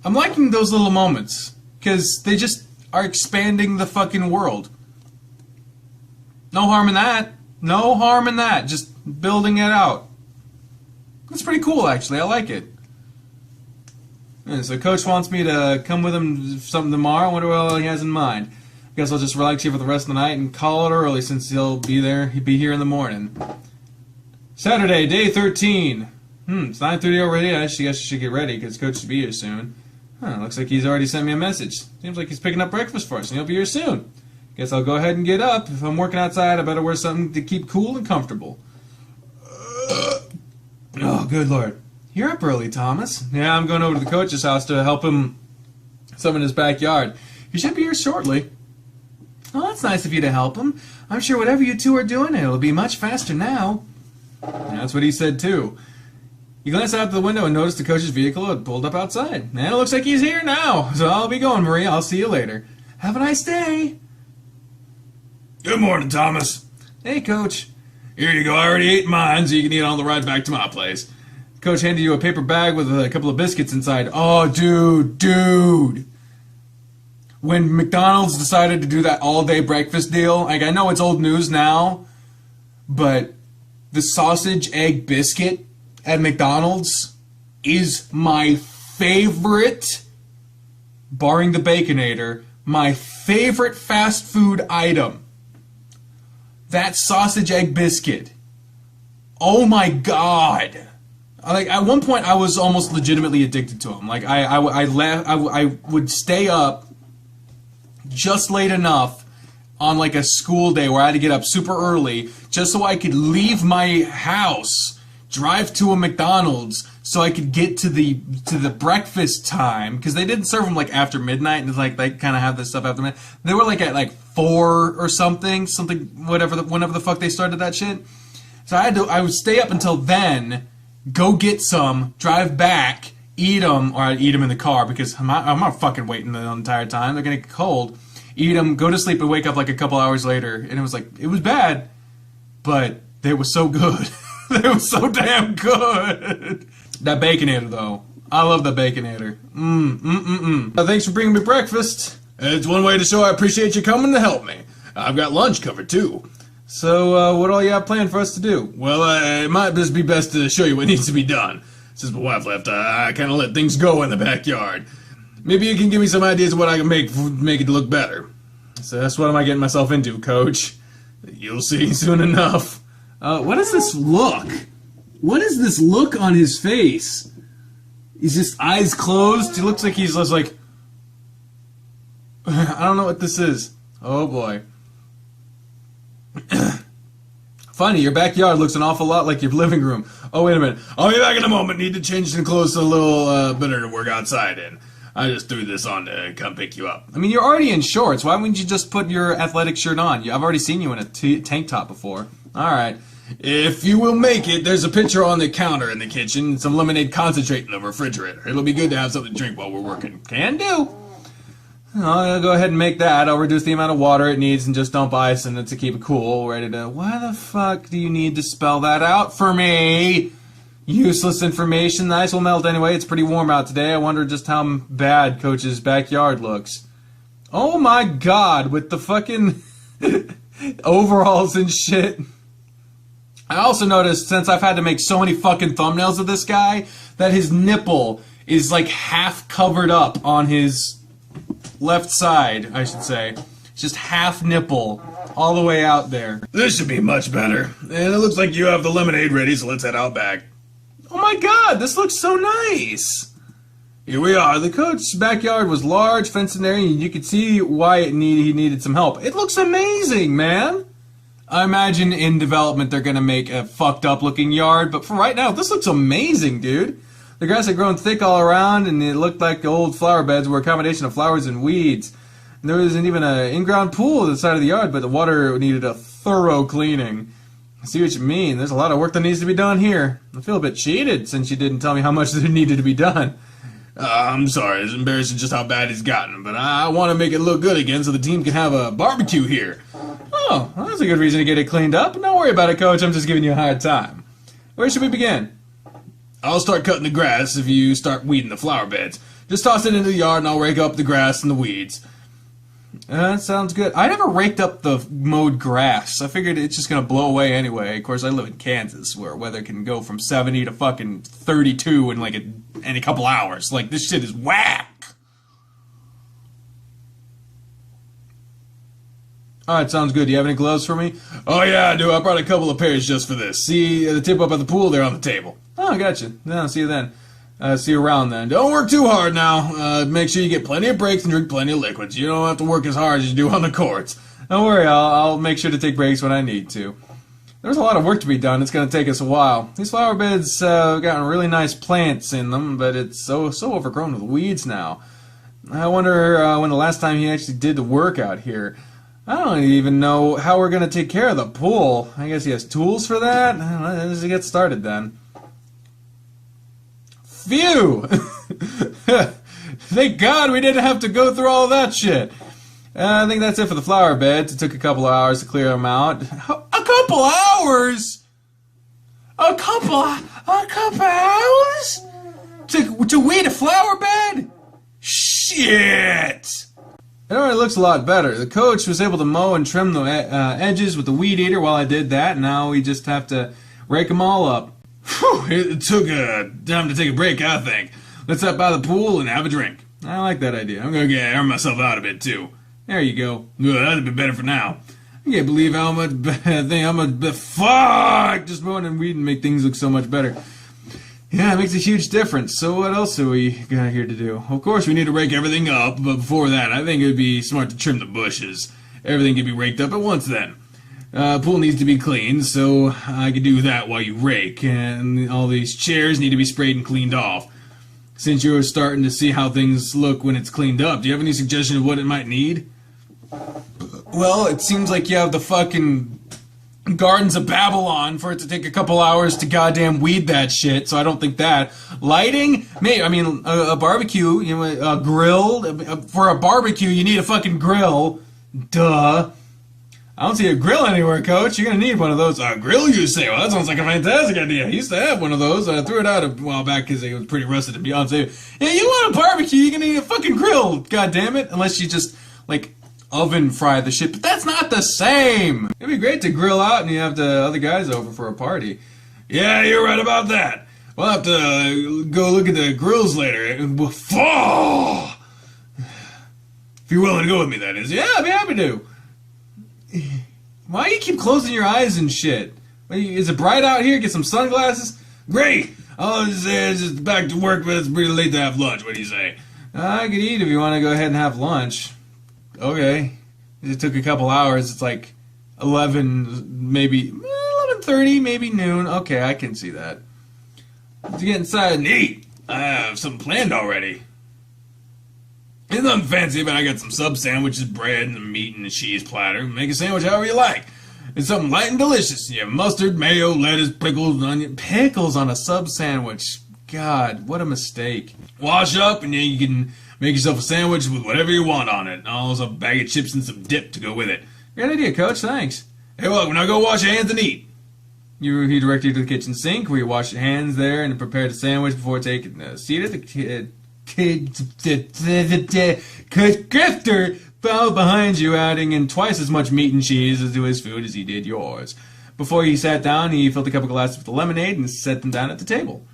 I'm liking those little moments. Because they just are expanding the fucking world. No harm in that. No harm in that. Just building it out. That's pretty cool, actually. I like it. And so Coach wants me to come with him something tomorrow. I wonder what all he has in mind. I guess I'll just relax here for the rest of the night and call it early since he'll be there. He'll be here in the morning. Saturday, day 13. It's 9:30 already. I guess you should get ready because Coach should be here soon. Looks like he's already sent me a message. Seems like he's picking up breakfast for us and he'll be here soon. Guess I'll go ahead and get up. If I'm working outside, I better wear something to keep cool and comfortable. Oh, good Lord. You're up early, Thomas. Yeah, I'm going over to the coach's house to help him some in his backyard. He should be here shortly. Oh, that's nice of you to help him. I'm sure whatever you two are doing, it'll be much faster now. And that's what he said, too. He glanced out the window and noticed the coach's vehicle had pulled up outside. And it looks like he's here now. So I'll be going, Maria. I'll see you later. Have a nice day. Good morning, Thomas. Hey, Coach. Here you go. I already ate mine, so you can eat it on the ride back to my place. Coach handed you a paper bag with a couple of biscuits inside. Oh, dude. When McDonald's decided to do that all-day breakfast deal, like, I know it's old news now, but the sausage egg biscuit at McDonald's is my favorite, barring the Baconator, my favorite fast food item. That sausage egg biscuit. Oh my God. Like, at one point I was almost legitimately addicted to them. Like, I would stay up just late enough on like a school day where I had to get up super early just so I could leave my house, drive to a McDonald's so I could get to the breakfast time, because they didn't serve them like after midnight, and it's like they kind of have this stuff after midnight. They were like at like 4 or something, whenever the fuck they started that shit. So I would stay up until then, go get some, drive back, eat them, or I'd eat them in the car because I'm not fucking waiting the entire time. They're gonna get cold. Eat them, go to sleep, and wake up like a couple hours later. And it was bad, but they were so good. They were so damn good. That Baconator, though. I love the Baconator. Thanks for bringing me breakfast. It's one way to show I appreciate you coming to help me. I've got lunch covered, too. So, what all you have planned for us to do? Well, it might just be best to show you what needs to be done. Since my wife left, I kind of let things go in the backyard. Maybe you can give me some ideas of what I can make it look better. So that's what am I getting myself into, Coach? You'll see soon enough. What is this look? What is this look on his face? He's just eyes closed. He looks like he's just like, I don't know what this is. Oh boy. Funny, your backyard looks an awful lot like your living room. Oh, wait a minute. I'll be back in a moment. Need to change some clothes a little better to work outside in. I just threw this on to come pick you up. I mean, you're already in shorts. Why wouldn't you just put your athletic shirt on? I've already seen you in a tank top before. Alright. If you will make it, there's a pitcher on the counter in the kitchen and some lemonade concentrate in the refrigerator. It'll be good to have something to drink while we're working. Can do. I'll go ahead and make that. I'll reduce the amount of water it needs and just dump ice in it to keep it cool. Ready to... Why the fuck do you need to spell that out for me? Useless information. The ice will melt anyway. It's pretty warm out today. I wonder just how bad Coach's backyard looks. Oh my god, with the fucking overalls and shit. I also noticed, since I've had to make so many fucking thumbnails of this guy, that his nipple is like half covered up on his left side, I should say. It's just half nipple all the way out there. This should be much better. And it looks like you have the lemonade ready, so let's head out back. Oh my god, this looks so nice! Here we are. The coach's backyard was large, fenced in area, and you could see why he needed some help. It looks amazing, man! I imagine in development they're gonna make a fucked up looking yard, but for right now, this looks amazing, dude. The grass had grown thick all around, and it looked like the old flower beds were a combination of flowers and weeds. And there wasn't even an in-ground pool at the side of the yard, but the water needed a thorough cleaning. I see what you mean. There's a lot of work that needs to be done here. I feel a bit cheated since you didn't tell me how much there needed to be done. I'm sorry, it's embarrassing just how bad he's gotten, but I want to make it look good again so the team can have a barbecue here. Oh, well, that's a good reason to get it cleaned up. Don't worry about it, Coach. I'm just giving you a hard time. Where should we begin? I'll start cutting the grass if you start weeding the flower beds. Just toss it into the yard and I'll rake up the grass and the weeds. That sounds good. I never raked up the mowed grass. I figured it's just going to blow away anyway. Of course, I live in Kansas, where weather can go from 70 to fucking 32 in like in a couple hours. Like, this shit is whack. Alright, sounds good. Do you have any gloves for me? Oh yeah, I do. I brought a couple of pairs just for this. See the tip up at the pool? They're on the table. Oh, gotcha. No, see you then. See you around then. Don't work too hard now. Make sure you get plenty of breaks and drink plenty of liquids. You don't have to work as hard as you do on the courts. Don't worry, I'll make sure to take breaks when I need to. There's a lot of work to be done. It's going to take us a while. These flower beds have gotten really nice plants in them, but it's so overgrown with weeds now. I wonder when the last time he actually did the work out here. I don't even know how we're going to take care of the pool. I guess he has tools for that? I don't know. Let's get started then. Phew! Thank God we didn't have to go through all that shit. I think that's it for the flower beds. It took a couple of hours to clear them out. A couple hours? A couple hours? To weed a flower bed? Shit! It already looks a lot better. The coach was able to mow and trim the edges with the weed eater while I did that. Now we just have to rake them all up. Whew, it took time to take a break, I think. Let's up by the pool and have a drink. I like that idea. I'm gonna air myself out a bit, too. There you go. That'd be better for now. I can't believe how much fuck! Just mowing and weeding make things look so much better. Yeah, it makes a huge difference. So what else are we got here to do? Of course, we need to rake everything up, but before that, I think it would be smart to trim the bushes. Everything can be raked up at once then. Pool needs to be cleaned, so I can do that while you rake, and all these chairs need to be sprayed and cleaned off. Since you're starting to see how things look when it's cleaned up, do you have any suggestion of what it might need? Well, it seems like you have the fucking Gardens of Babylon for it to take a couple hours to goddamn weed that shit, so I don't think that. Lighting? Maybe, I mean, a barbecue, you know, a grill. For a barbecue, you need a fucking grill. Duh. I don't see a grill anywhere, Coach. You're gonna need one of those. A grill, you say? Well, that sounds like a fantastic idea. I used to have one of those. I threw it out a while back because it was pretty rusted, to be honest with you. Yeah, you want a barbecue, you're gonna need a fucking grill, god damn it. Unless you just, like, oven fry the shit, but that's not the same. It'd be great to grill out and you have the other guys over for a party. Yeah, you're right about that. We'll have to go look at the grills later. If you're willing to go with me, that is. Yeah, I'd be happy to. Why do you keep closing your eyes and shit? Is it bright out here? Get some sunglasses? Great! I'll just say it's just back to work, but it's pretty late to have lunch. What do you say? I could eat if you want to go ahead and have lunch. Okay. It took a couple hours. It's like 11, maybe 11:30, maybe noon. Okay, I can see that. To get inside and eat. I have something planned already. It's nothing fancy, but I got some sub sandwiches, bread, and meat, and a cheese platter. Make a sandwich however you like. It's something light and delicious. You have mustard, mayo, lettuce, pickles, onion. Pickles on a sub sandwich. God, what a mistake. Wash up, and then you can make yourself a sandwich with whatever you want on it. And also a bag of chips and some dip to go with it. Great idea, Coach. Thanks. Hey, look, now go wash your hands and eat. He directed you to the kitchen sink where you wash your hands there and prepared a sandwich before taking a seat at the Coach Grifter followed behind you, adding in twice as much meat and cheese to his food as he did yours. Before he sat down, he filled a couple glasses with lemonade and set them down at the table.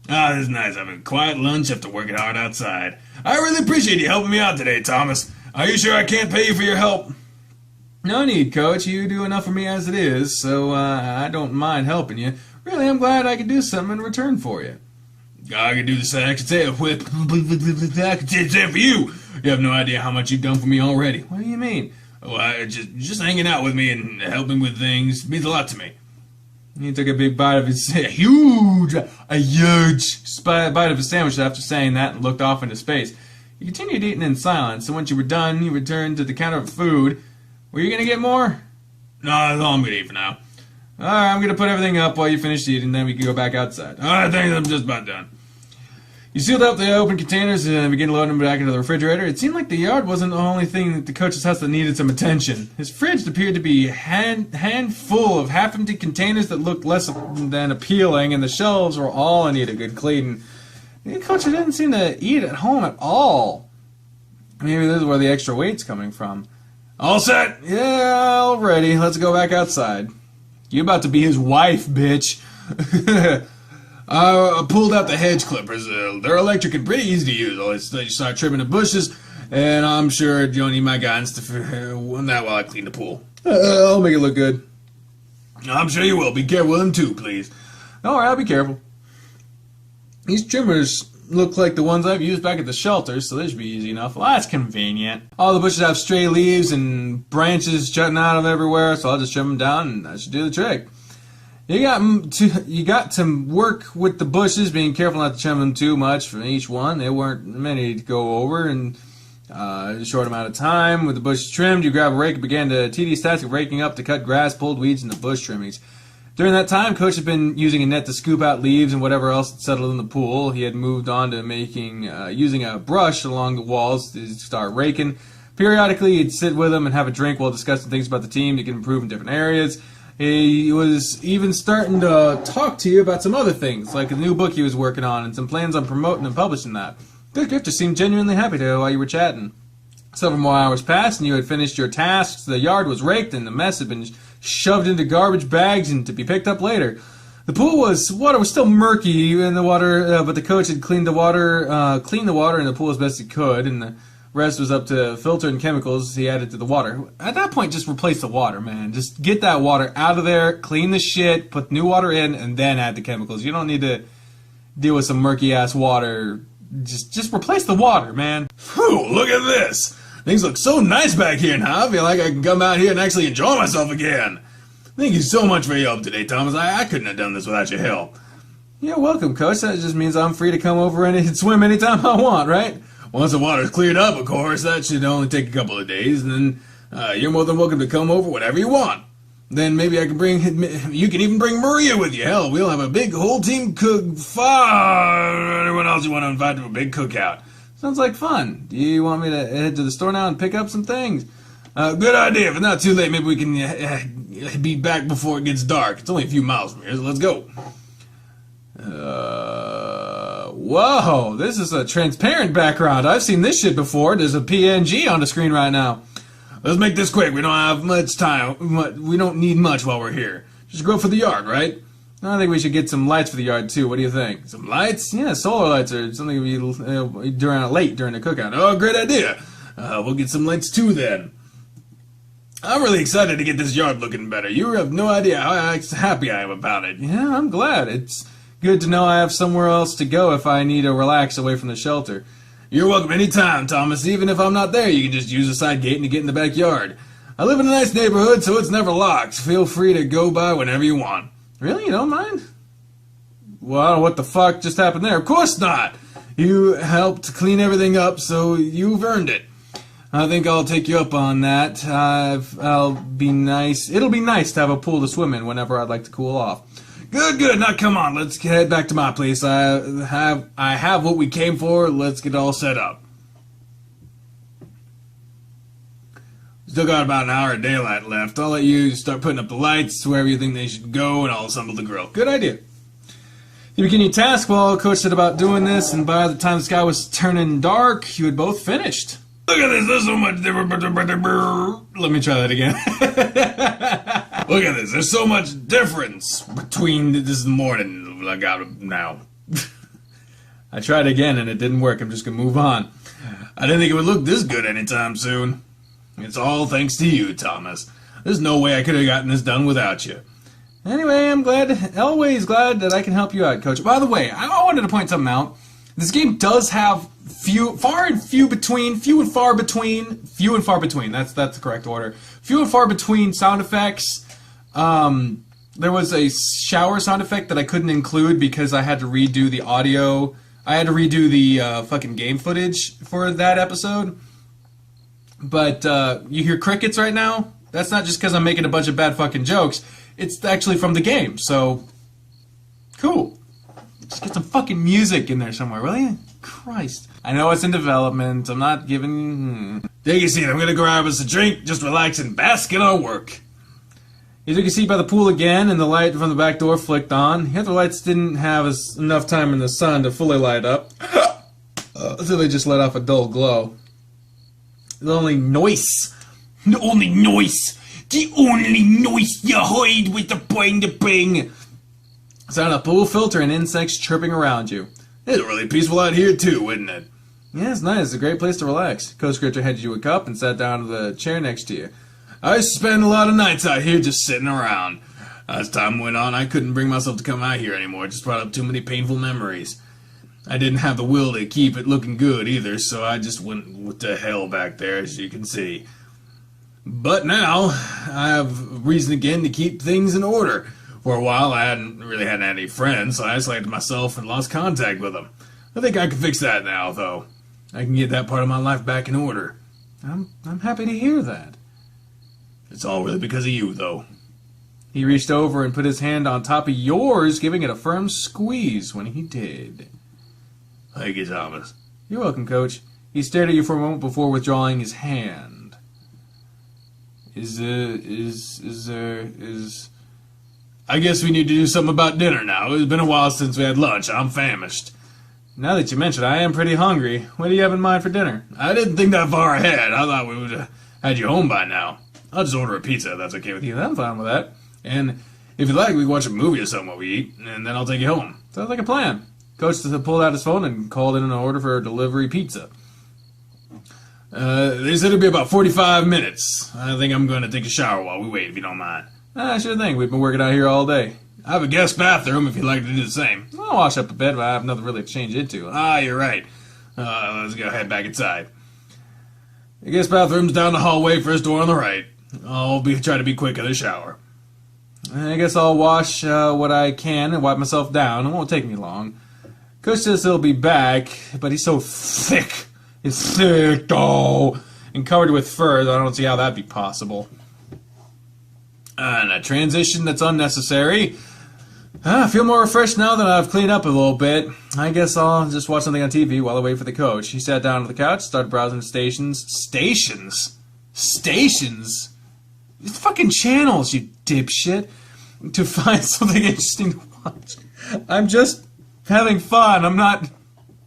Ah, this is nice. Having a quiet lunch after working hard outside. I really appreciate you helping me out today, Thomas. Are you sure I can't pay you for your help? No need, Coach. You do enough for me as it is, so I don't mind helping you. Really, I'm glad I could do something in return for you. I could do the same. I could say it for you. You have no idea how much you've done for me already. What do you mean? Oh, just hanging out with me and helping with things means a lot to me. He took a big bite of his huge bite of his sandwich after saying that and looked off into space. He continued eating in silence, and once you were done, you returned to the counter of food. Were you going to get more? No, that's all I'm going to eat for now. Alright, I'm going to put everything up while you finish eating, then we can go back outside. Alright, thanks, I'm just about done. You sealed up the open containers and began loading them back into the refrigerator. It seemed like the yard wasn't the only thing at the coach's house that needed some attention. His fridge appeared to be handful of half-empty containers that looked less than appealing, and the shelves were all in need of good cleaning. The coach didn't seem to eat at home at all. Maybe this is where the extra weight's coming from. All set? Yeah, all ready. Let's go back outside. You about to be his wife, bitch. I pulled out the hedge clippers. They're electric and pretty easy to use. I'll just start trimming the bushes, and I'm sure you don't need my guidance to that while I clean the pool. I'll make it look good. I'm sure you will. Be careful with them too, please. Alright, I'll be careful. These trimmers look like the ones I've used back at the shelter, so they should be easy enough. Well, that's convenient. All the bushes have stray leaves and branches jutting out of everywhere, so I'll just trim them down, and that should do the trick. You got to work with the bushes, being careful not to trim them too much from each one. There weren't many to go over in a short amount of time. With the bushes trimmed, you grab a rake and began the tedious task of raking up to cut grass, pulled weeds, and the bush trimmings. During that time, Coach had been using a net to scoop out leaves and whatever else had settled in the pool. He had moved on to using a brush along the walls to start raking. Periodically, he'd sit with them and have a drink while discussing things about the team that could improve in different areas. He was even starting to talk to you about some other things, like a new book he was working on and some plans on promoting and publishing that. Coach Grifter seemed genuinely happy to while you were chatting. Several more hours passed, and you had finished your tasks. The yard was raked, and the mess had been shoved into garbage bags and to be picked up later. The water was still murky in the water, but the coach had cleaned the water in the pool as best he could, and the rest was up to filter and chemicals he added to the water. At that point, just replace the water, man. Just get that water out of there, clean the shit, put new water in, and then add the chemicals. You don't need to deal with some murky-ass water. Just replace the water, man. Whew, look at this. Things look so nice back here now. I feel like I can come out here and actually enjoy myself again. Thank you so much for your help today, Thomas. I couldn't have done this without your help. You're welcome, Coach. That just means I'm free to come over and swim anytime I want, right? Once the water's cleared up, of course. That should only take a couple of days, and then you're more than welcome to come over whenever you want. Then maybe you can even bring Maria with you. Hell, we'll have a big whole team anyone else you want to invite to a big cookout. Sounds like fun. Do you want me to head to the store now and pick up some things? Good idea. If it's not too late, maybe we can be back before it gets dark. It's only a few miles from here, so let's go. Whoa, this is a transparent background. I've seen this shit before. There's a PNG on the screen right now. Let's make this quick. We don't have much time. We don't need much while we're here. Just go for the yard, right? I think we should get some lights for the yard, too. What do you think? Some lights? Yeah, solar lights or something late during the cookout. Oh, great idea. We'll get some lights, too, then. I'm really excited to get this yard looking better. You have no idea how happy I am about it. Yeah, I'm glad. It's good to know I have somewhere else to go if I need to relax away from the shelter. You're welcome anytime, Thomas. Even if I'm not there, you can just use the side gate to get in the backyard. I live in a nice neighborhood, so it's never locked. Feel free to go by whenever you want. Really? You don't mind? Well, I don't know what the fuck just happened there. Of course not! You helped clean everything up, so you've earned it. I think I'll take you up on that. I'll be nice. It'll be nice to have a pool to swim in whenever I'd like to cool off. Good, good. Now come on, let's head back to my place. I have what we came for. Let's get all set up. Still got about an hour of daylight left. I'll let you start putting up the lights wherever you think they should go, and I'll assemble the grill. Good idea. You begin your task while Coach said about doing this, and by the time the sky was turning dark, you had both finished. Look at this, there's so much different. Let me try that again. Look at this, there's so much difference between this morning I got it now. I tried again and it didn't work. I'm just going to move on. I didn't think it would look this good anytime soon. It's all thanks to you, Thomas. There's no way I could have gotten this done without you. Anyway, I'm always glad that I can help you out, Coach. By the way, I wanted to point something out. This game does have few and far between. That's the correct order. Few and far between sound effects. There was a shower sound effect that I couldn't include because I had to redo the audio. I had to redo the fucking game footage for that episode. But you hear crickets right now? That's not just because I'm making a bunch of bad fucking jokes. It's actually from the game, so cool. Just get some fucking music in there somewhere, will you? Christ. I know it's in development. I'm not giving... Take a seat. I'm going to grab us a drink. Just relax and bask in our work. You took a seat by the pool again, and the light from the back door flicked on. The other lights didn't have enough time in the sun to fully light up, so they just let off a dull glow. The only noise you heard with the bang. Sound of pool filter and insects chirping around you. It's really peaceful out here too, isn't it? Yeah, it's nice. It's a great place to relax. Coach Grifter handed you a cup and sat down in the chair next to you. I spend a lot of nights out here just sitting around. As time went on, I couldn't bring myself to come out here anymore. It just brought up too many painful memories. I didn't have the will to keep it looking good either, so I just went to hell back there, as you can see. But now, I have reason again to keep things in order. For a while, I hadn't really had any friends, so I isolated myself and lost contact with them. I think I can fix that now, though. I can get that part of my life back in order. I'm happy to hear that. It's all really because of you, though. He reached over and put his hand on top of yours, giving it a firm squeeze when he did. Thank you, Thomas. You're welcome, Coach. He stared at you for a moment before withdrawing his hand. I guess we need to do something about dinner now. It's been a while since we had lunch. I'm famished. Now that you mention it, I am pretty hungry. What do you have in mind for dinner? I didn't think that far ahead. I thought we would have had you home by now. I'll just order a pizza if that's okay with you. Yeah, I'm fine with that. And if you like, we can watch a movie or something while we eat, and then I'll take you home. Sounds like a plan. Coach pulled out his phone and called in an order for a delivery pizza. They said it'll be about 45 minutes. I think I'm going to take a shower while we wait, if you don't mind. Sure thing. We've been working out here all day. I have a guest bathroom if you'd like to do the same. I'll wash up a bit, but I have nothing really to change into. Ah, you're right. Let's go head back inside. The guest bathroom's down the hallway, first door on the right. I'll try to be quick in the shower. I guess I'll wash what I can and wipe myself down. It won't take me long. Coach says he'll be back, but he's so thick. He's thick, though, and covered with fur that I don't see how that'd be possible. And a transition that's unnecessary. I feel more refreshed now that I've cleaned up a little bit. I guess I'll just watch something on TV while I wait for the coach. He sat down on the couch, started browsing stations. Stations? Stations? It's fucking channels, you dipshit. To find something interesting to watch. I'm just having fun. I'm not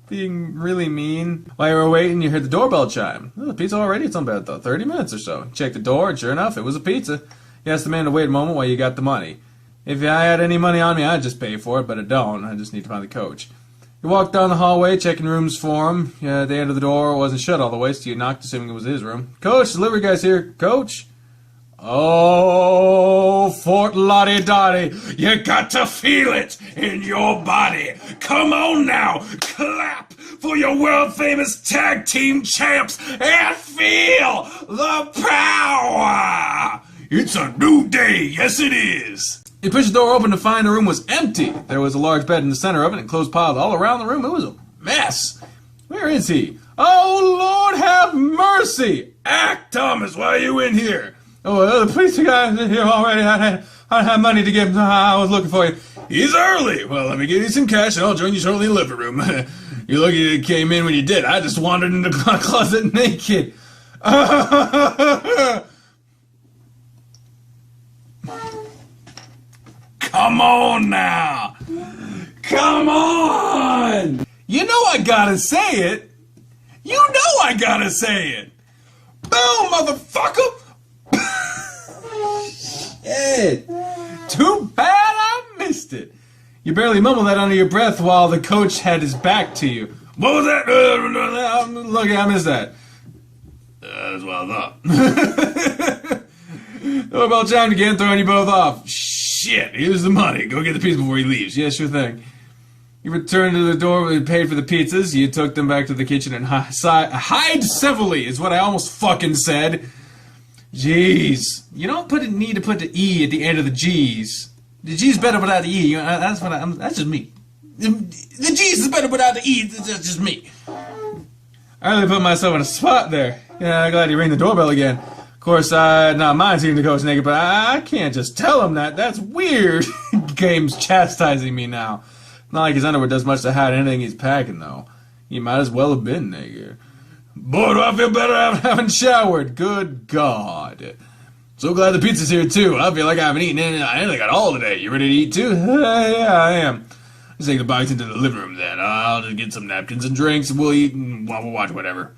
being really mean. While you were waiting, you heard the doorbell chime. Oh, the pizza already? It's on about 30 minutes or so. You checked the door, and sure enough, it was a pizza. You asked the man to wait a moment while you got the money. If I had any money on me, I'd just pay for it, but I don't. I just need to find the coach. You walked down the hallway, checking rooms for him. Yeah, the end of the door wasn't shut all the way, so you knocked, assuming it was his room. Coach, delivery guy's here. Coach? Oh, Fort Lottie Dottie, you got to feel it in your body. Come on now, clap for your world-famous tag team champs and feel the power. It's a new day, yes it is. He pushed the door open to find the room was empty. There was a large bed in the center of it and clothes piled all around the room. It was a mess. Where is he? Oh, Lord have mercy! Act, Thomas, why are you in here? Oh, the police guy is here already. I had money to give him. I was looking for you. He's early. Well, let me give you some cash and I'll join you shortly in the living room. You're lucky you came in when you did. I just wandered into the closet naked. Come on now. Come on. You know I gotta say it. You know I gotta say it. Boom, motherfucker. Shit. Too bad I missed it. You barely mumbled that under your breath while the coach had his back to you. What was that? Look, I missed that. That's what I thought. Doorbell chimed again, throwing you both off. Shit, here's the money. Go get the pizza before he leaves. Yeah, sure thing. You returned to the door and paid for the pizzas. You took them back to the kitchen and hide civilly is what I almost fucking said. Jeez. You don't need to put the E at the end of the G's. The G's better without the E. That's just me. The G's is better without the E. That's just me. I really put myself in a spot there. Yeah, I'm glad you rang the doorbell again. Of course, not mine seeing the coach naked, but I can't just tell him that. That's weird. Game's chastising me now. Not like his underwear does much to hide anything he's packing, though. He might as well have been naked. Boy, do I feel better after having showered. Good God. So glad the pizza's here, too. I feel like I haven't eaten anything at all today. You ready to eat, too? Yeah, I am. Let's take the bikes into the living room, then. I'll just get some napkins and drinks, and we'll eat and we'll watch whatever.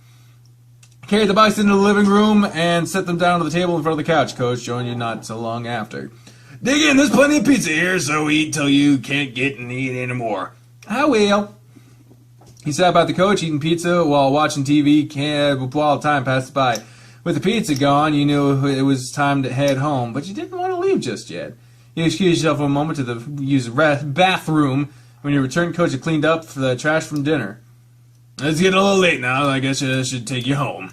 Carried the bikes into the living room and set them down on the table in front of the couch. Coach joined you not so long after. Dig in, there's plenty of pizza here, so eat till you can't get and eat anymore. I will. He sat by the coach eating pizza while watching TV while time passed by. With the pizza gone, you knew it was time to head home, but you didn't want to leave just yet. You excused yourself for a moment to use the bathroom. When you returned, Coach had cleaned up for the trash from dinner. It's getting a little late now. I guess I should take you home.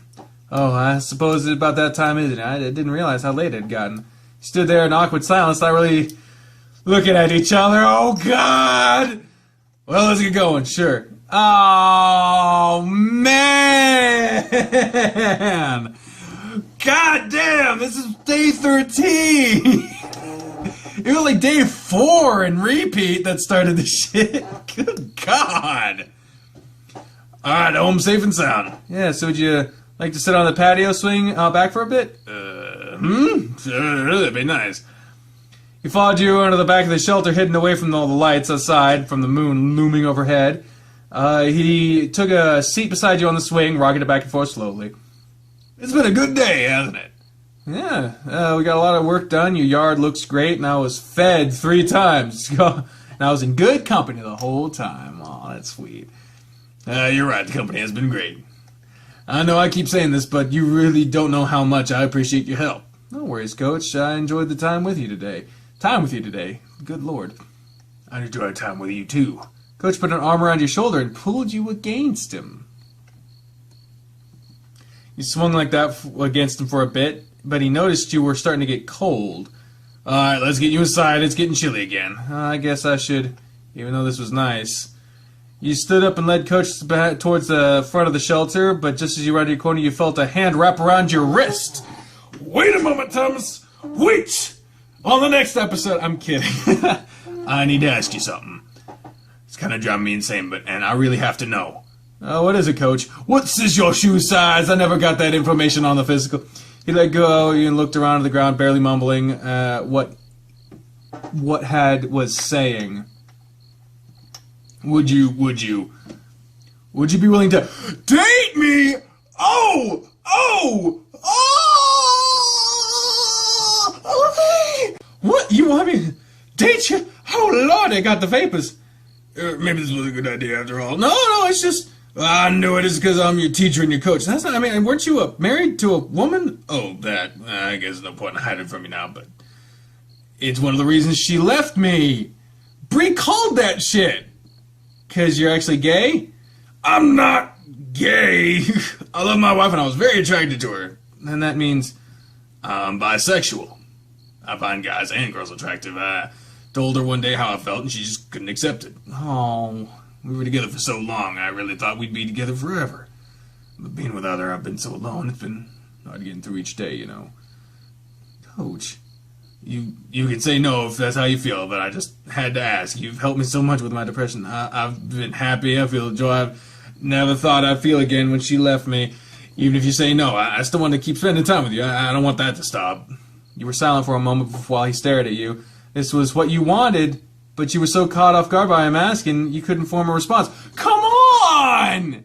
Oh, I suppose it's about that time, isn't it? I didn't realize how late it had gotten. Stood there in awkward silence, not really looking at each other. Oh, God! Well, let's get going, sure. Oh, man! God damn, this is day 13! It was like day 4 in repeat that started the shit. Good God! Alright, home safe and sound. Yeah, so would you like to sit on the patio swing back for a bit? That'd be nice. He followed you under the back of the shelter, hidden away from all the lights outside, from the moon looming overhead. He took a seat beside you on the swing, rocking it back and forth slowly. It's been a good day, hasn't it? Yeah, we got a lot of work done. Your yard looks great, and I was fed 3 times. And I was in good company the whole time. Oh, that's sweet. You're right, the company has been great. I know I keep saying this, but you really don't know how much I appreciate your help. No worries, Coach. I enjoyed the time with you today. Good Lord. I enjoyed time with you, too. Coach put an arm around your shoulder and pulled you against him. You swung like that against him for a bit, but he noticed you were starting to get cold. Alright, let's get you inside. It's getting chilly again. I guess I should, even though this was nice. You stood up and led Coach towards the front of the shelter, but just as you rounded your corner, you felt a hand wrap around your wrist. Wait a moment, Thomas. Wait! On the next episode, I'm kidding. I need to ask you something. It's kind of driving me insane, and I really have to know. What is it, Coach? What's your shoe size? I never got that information on the physical. He let go and looked around at the ground, barely mumbling what was saying. Would you be willing to date me? Oh! What? You want me to date you? Oh, Lord, I got the vapors. Maybe this was a good idea after all. No, it's just, I knew it is because I'm your teacher and your coach. That's not, I mean, weren't you married to a woman? Oh, that. I guess there's no point in hiding from you now, but it's one of the reasons she left me. Bree called that shit. Because you're actually gay? I'm not gay. I love my wife and I was very attracted to her. And that means... I'm bisexual. I find guys and girls attractive. I told her one day how I felt and she just couldn't accept it. Oh... We were together for so long, I really thought we'd be together forever. But being without her, I've been so alone, it's been hard getting through each day, you know. Coach, You can say no if that's how you feel, but I just had to ask. You've helped me so much with my depression. I've been happy, I feel joy. I've never thought I'd feel again when she left me. Even if you say no, I still want to keep spending time with you. I don't want that to stop. you were silent for a moment while he stared at you. This was what you wanted, but you were so caught off guard by him asking, you couldn't form a response. Come on! You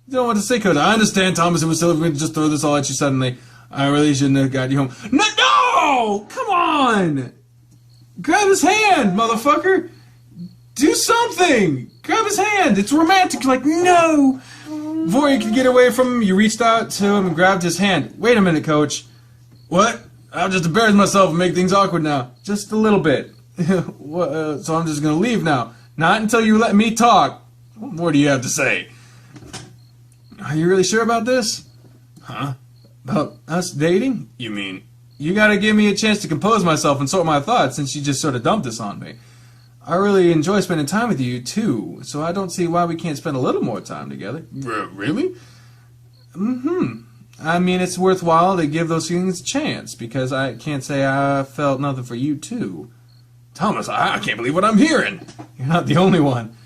don't know what to say, Coach. I understand, Thomas. It was silly for me to just throw this all at you suddenly. I really shouldn't have got you home. No! Come on! Grab his hand, motherfucker! Do something! Grab his hand! It's romantic. Like, no! Before you could get away from him, you reached out to him and grabbed his hand. Wait a minute, Coach. What? I'll just embarrass myself and make things awkward now. Just a little bit. So I'm just gonna leave now. Not until you let me talk. What more do you have to say? Are you really sure about this? Huh? About us dating? You mean... You gotta give me a chance to compose myself and sort my thoughts since you just sort of dumped this on me. I really enjoy spending time with you, too, so I don't see why we can't spend a little more time together. Really? Mm-hmm. I mean, it's worthwhile to give those feelings a chance, because I can't say I felt nothing for you, too. Thomas, I can't believe what I'm hearing. You're not the only one.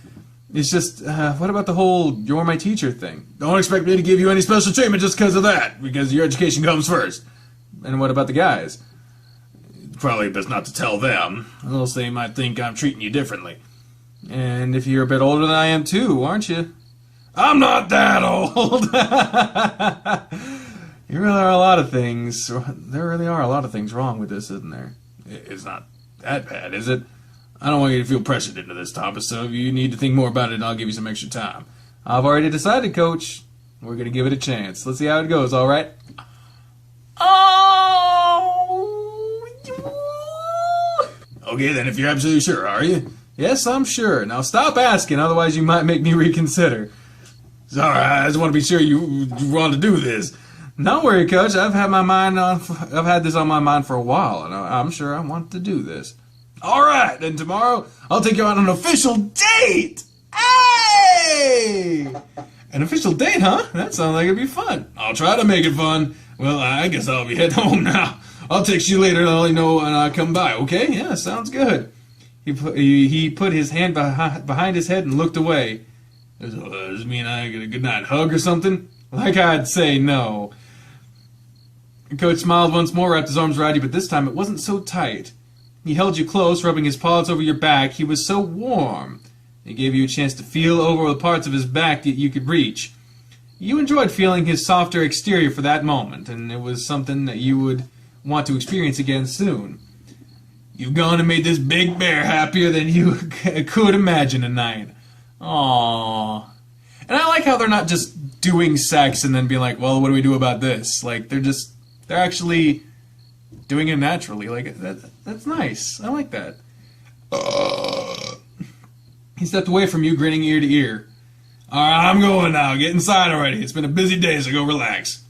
It's just, what about the whole you're my teacher thing? Don't expect me to give you any special treatment just because of that, because your education comes first. And what about the guys? Probably best not to tell them, else they might think I'm treating you differently. And if you're a bit older than I am, too, aren't you? I'm not that old! You really are a lot of things. There really are a lot of things wrong with this, isn't there? It's not that bad, is it? I don't want you to feel pressured into this, Thomas, so if you need to think more about it, I'll give you some extra time. I've already decided, Coach. We're going to give it a chance. Let's see how it goes, all right? Okay, then, if you're absolutely sure, are you? Yes, I'm sure. Now stop asking, otherwise you might make me reconsider. Sorry, I just want to be sure you want to do this. Don't worry, Coach. I've had this on my mind for a while, and I'm sure I want to do this. All right, then tomorrow I'll take you on an official date. Hey! An official date, huh? That sounds like it'd be fun. I'll try to make it fun. Well, I guess I'll be heading home now. I'll text you later and I'll let you know when I come by, okay? Yeah, sounds good. He put his hand behind his head and looked away. Does this mean I get a good night hug or something? Like I'd say no. Coach smiled once more, wrapped his arms around you, but this time it wasn't so tight. He held you close, rubbing his paws over your back. He was so warm. He gave you a chance to feel over the parts of his back that you could reach. You enjoyed feeling his softer exterior for that moment, and it was something that you would want to experience again soon. You've gone and made this big bear happier than you could imagine tonight. Aww. And I like how they're not just doing sex and then being like, well, what do we do about this? Like, they're actually doing it naturally. Like, that's nice. I like that. He stepped away from you, grinning ear to ear. All right, I'm going now. Get inside already. It's been a busy day, so go relax.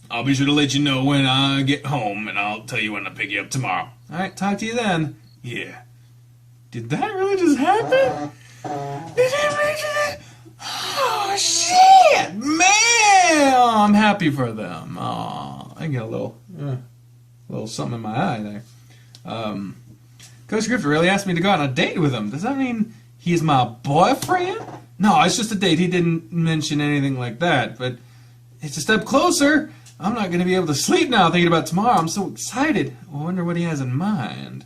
I'll be sure to let you know when I get home, and I'll tell you when to pick you up tomorrow. All right, talk to you then. Yeah. Did that really just happen? Did it really just... Oh, shit, man! Oh, I'm happy for them. Oh, I get a little something in my eye there. Coach Grifter really asked me to go on a date with him. Does that mean he's my boyfriend? No, it's just a date. He didn't mention anything like that, but it's a step closer. I'm not going to be able to sleep now thinking about tomorrow. I'm so excited. I wonder what he has in mind.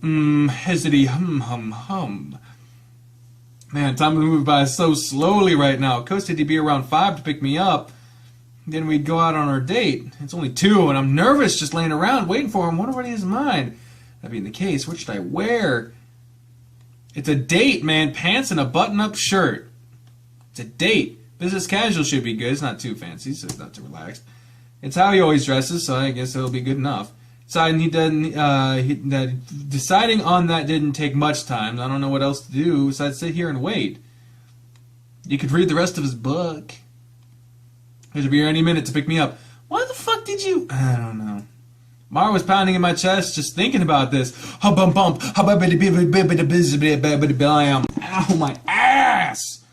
Hesidy, hum. Man, time moves by so slowly right now. Coach said he'd be around 5 to pick me up. Then we'd go out on our date. It's only 2, and I'm nervous just laying around waiting for him. Wonder what he has in mind. That being the case, what should I wear? It's a date, man. Pants and a button-up shirt. It's a date. Business casual should be good. It's not too fancy, so it's not too relaxed. It's how he always dresses, so I guess it'll be good enough. So deciding on that didn't take much time. I don't know what else to do, so I'd sit here and wait. You could read the rest of his book. He should be here any minute to pick me up. Why the fuck did you... I don't know. Mara was pounding in my chest just thinking about this. Ow, my ass!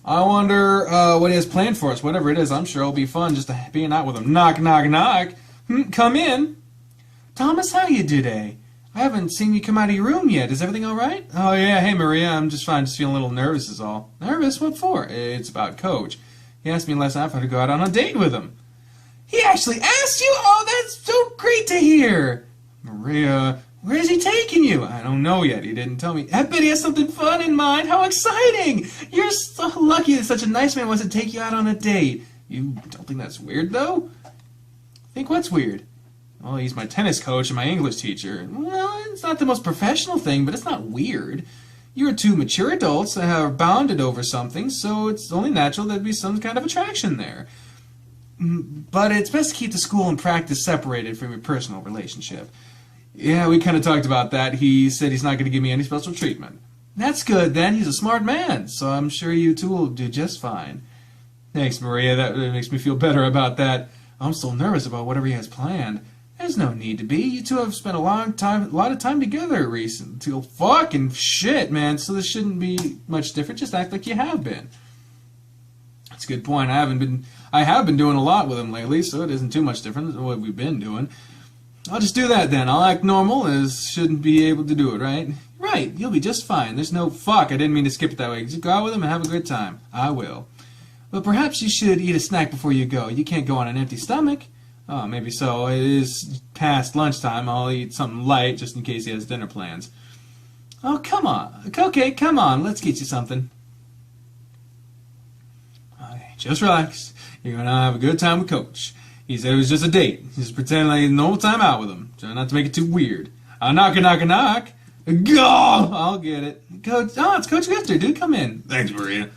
I wonder what he has planned for us. Whatever it is, I'm sure it'll be fun just being out with him. Knock, knock, knock. Come in. Thomas, how you today? I haven't seen you come out of your room yet. Is everything all right? Oh, yeah. Hey, Maria. I'm just fine. Just feeling a little nervous is all. Nervous? What for? It's about Coach. He asked me last night if I could go out on a date with him. He actually asked you? Oh, that's so great to hear. Maria, where is he taking you? I don't know yet. He didn't tell me. I bet he has something fun in mind. How exciting. You're so lucky that such a nice man wants to take you out on a date. You don't think that's weird, though? Think what's weird? Well, he's my tennis coach and my English teacher. Well, it's not the most professional thing, but it's not weird. You're two mature adults that have bonded over something, so it's only natural there'd be some kind of attraction there. But it's best to keep the school and practice separated from your personal relationship. Yeah, we kind of talked about that. He said he's not going to give me any special treatment. That's good, then. He's a smart man, so I'm sure you two will do just fine. Thanks, Maria. That really makes me feel better about that. I'm still nervous about whatever he has planned. There's no need to be. You two have spent a lot of time together recently. Till fucking shit, man. So this shouldn't be much different. Just act like you have been. That's a good point. I have been doing a lot with him lately, so it isn't too much different than what we've been doing. I'll just do that then. I'll act normal, as shouldn't be able to do it, right? Right. You'll be just fine. There's no fuck. I didn't mean to skip it that way. Just go out with him and have a good time. I will. But perhaps you should eat a snack before you go. You can't go on an empty stomach. Oh, maybe so. It is past lunchtime. I'll eat something light just in case he has dinner plans. Oh, come on. Okay, come on. Let's get you something. Okay, just relax. You're going to have a good time with Coach. He said it was just a date. Just pretend like no time out with him. Try not to make it too weird. Knock, knock, knock. Go! I'll get it. Coach. Oh, it's Coach Grifter. Dude, come in. Thanks, Maria.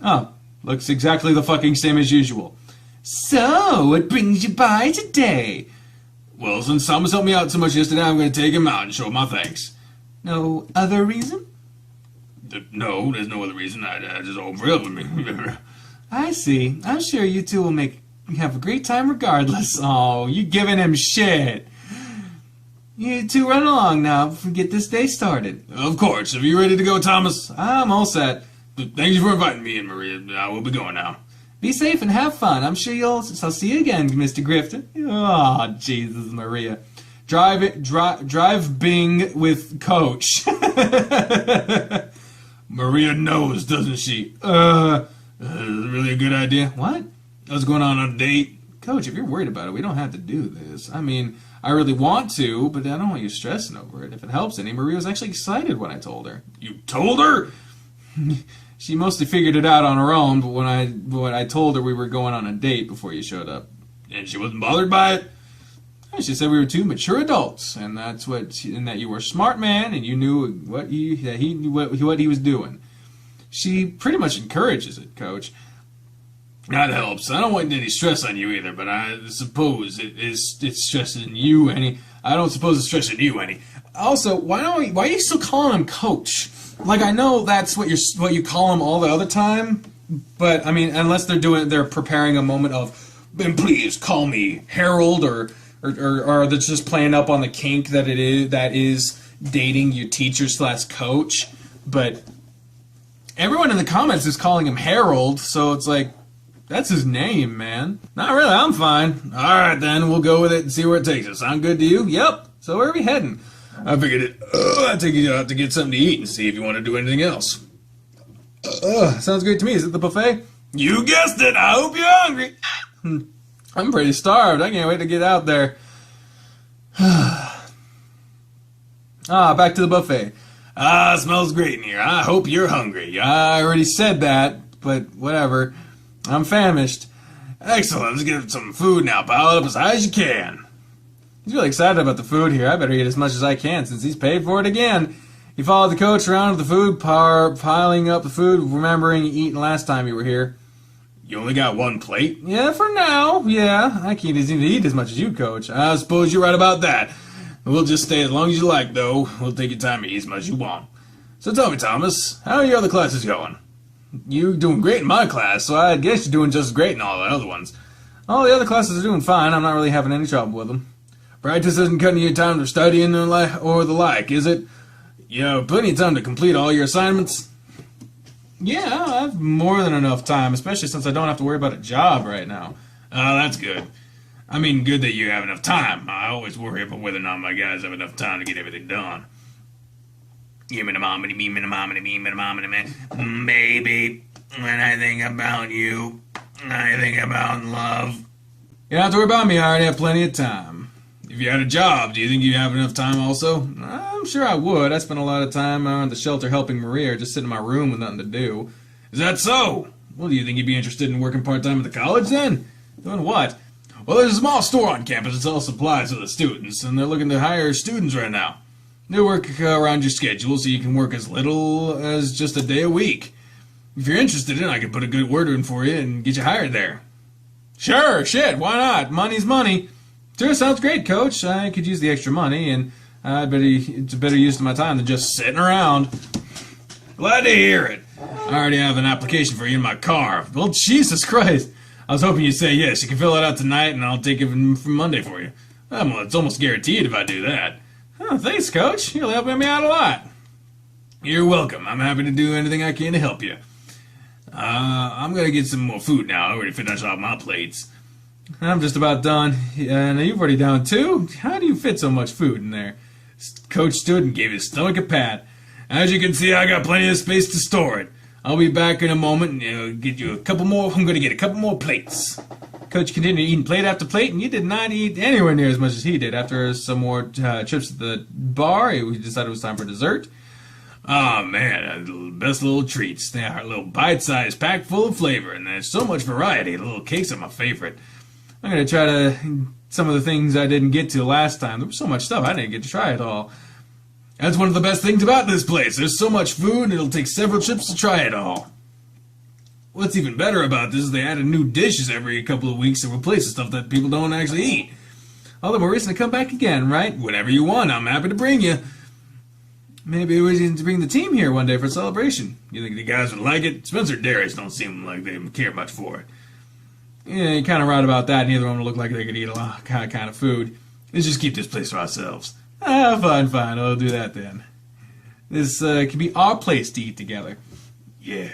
Oh, looks exactly the fucking same as usual. So, what brings you by today? Well, since Thomas helped me out so much yesterday, I'm going to take him out and show him my thanks. No other reason? No, there's no other reason. I just hope for helping me. I see. I'm sure you two will have a great time regardless. Oh, you giving him shit. You two run along now before we get this day started. Of course. Are you ready to go, Thomas? I'm all set. Thank you for inviting me in, Maria. I will be going now. Be safe and have fun. I'm sure I'll see you again, Mr. Grifter. Oh, Jesus, Maria. Drive Bing with Coach. Maria knows, doesn't she? Really a good idea? What? I was going on a date. Coach, if you're worried about it, we don't have to do this. I mean, I really want to, but I don't want you stressing over it. If it helps any, Maria was actually excited when I told her. You told her? She mostly figured it out on her own, but when I told her we were going on a date before you showed up. And she wasn't bothered by it? She said we were two mature adults, and that you were a smart man, and you knew what he knew what he was doing. She pretty much encourages it, Coach. That helps. I don't want any stress on you either, but I suppose it's stressing you any. I don't suppose it's stressing you any. Also, why are you still calling him Coach? Like, I know that's what you call him all the other time, but I mean, unless they're preparing a moment of, then please call me Harold, or they're just playing up on the kink that is dating your teacher / coach. But everyone in the comments is calling him Harold, so it's like, that's his name, man. Not really, I'm fine. Alright then, we'll go with it and see where it takes us. Sound good to you? Yep. So where are we heading? I figured I'd take you out to get something to eat and see if you want to do anything else. Sounds great to me. Is it the buffet? You guessed it! I hope you're hungry! I'm pretty starved. I can't wait to get out there. Back to the buffet. Smells great in here. I hope you're hungry. I already said that, but whatever. I'm famished. Excellent. Let's get some food now. Pile it up as high as you can. He's really excited about the food here. I better eat as much as I can since he's paid for it again. He followed the coach around with the food, piling up the food, remembering eating last time you were here. You only got one plate? Yeah, for now, yeah. I can't seem to eat as much as you, Coach. I suppose you're right about that. We'll just stay as long as you like, though. We'll take your time to eat as much as you want. So tell me, Thomas, how are your other classes going? You're doing great in my class, so I guess you're doing just as great in all the other ones. All the other classes are doing fine. I'm not really having any trouble with them. Practice isn't cutting you time for studying or the like, is it? You have plenty of time to complete all your assignments? Yeah, I have more than enough time, especially since I don't have to worry about a job right now. Oh, that's good. I mean, good that you have enough time. I always worry about whether or not my guys have enough time to get everything done. Baby, when I think about you, I think about love. You don't have to worry about me, I already have plenty of time. If you had a job, do you think you'd have enough time also? I'm sure I would. I spend a lot of time at the shelter helping Maria or just sitting in my room with nothing to do. Is that so? Well, do you think you'd be interested in working part-time at the college then? Doing what? Well, there's a small store on campus that sells supplies for the students, and they're looking to hire students right now. They work around your schedule so you can work as little as just a day a week. If you're interested in it, I could put a good word in for you and get you hired there. Sure, shit, why not? Money's money. Sure, sounds great, Coach. I could use the extra money, and it's a better use of my time than just sitting around. Glad to hear it. I already have an application for you in my car. Well, Jesus Christ. I was hoping you'd say yes. You can fill it out tonight, and I'll take it from Monday for you. Well, it's almost guaranteed if I do that. Oh, thanks, Coach. You're helping me out a lot. You're welcome. I'm happy to do anything I can to help you. I'm going to get some more food now. I already finished off my plates. I'm just about done. Now you've already done too? How do you fit so much food in there? Coach stood and gave his stomach a pat. As you can see, I got plenty of space to store it. I'll be back in a moment and get you a couple more. I'm going to get a couple more plates. Coach continued eating plate after plate, and you did not eat anywhere near as much as he did. After some more trips to the bar, we decided it was time for dessert. Oh man, the best little treats. They are a little bite-sized, packed full of flavor, and there's so much variety. The little cakes are my favorite. I'm going to try some of the things I didn't get to last time. There was so much stuff, I didn't get to try it all. That's one of the best things about this place. There's so much food, it'll take several trips to try it all. What's even better about this is they added new dishes every couple of weeks to replace the stuff that people don't actually eat. All the more reason to come back again, right? Whenever you want, I'm happy to bring you. Maybe we need to bring the team here one day for a celebration. You think the guys would like it? Spencer and Darius don't seem like they care much for it. Yeah, you're kind of right about that. Neither of them look like they could eat a lot kind of food. Let's just keep this place for ourselves. Fine. I'll do that then. This can be our place to eat together. Yeah.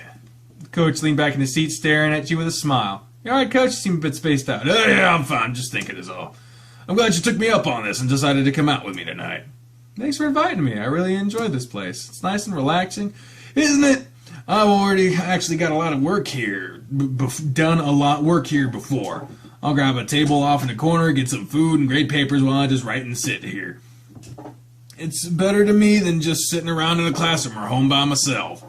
The coach leaned back in his seat, staring at you with a smile. You all right, Coach? You seem a bit spaced out. Yeah, I'm fine. Just thinking is all. I'm glad you took me up on this and decided to come out with me tonight. Thanks for inviting me. I really enjoyed this place. It's nice and relaxing, isn't it? I've already actually got a lot of work here, done a lot work here before. I'll grab a table off in the corner, get some food and grade papers while I just write and sit here. It's better to me than just sitting around in a classroom or home by myself.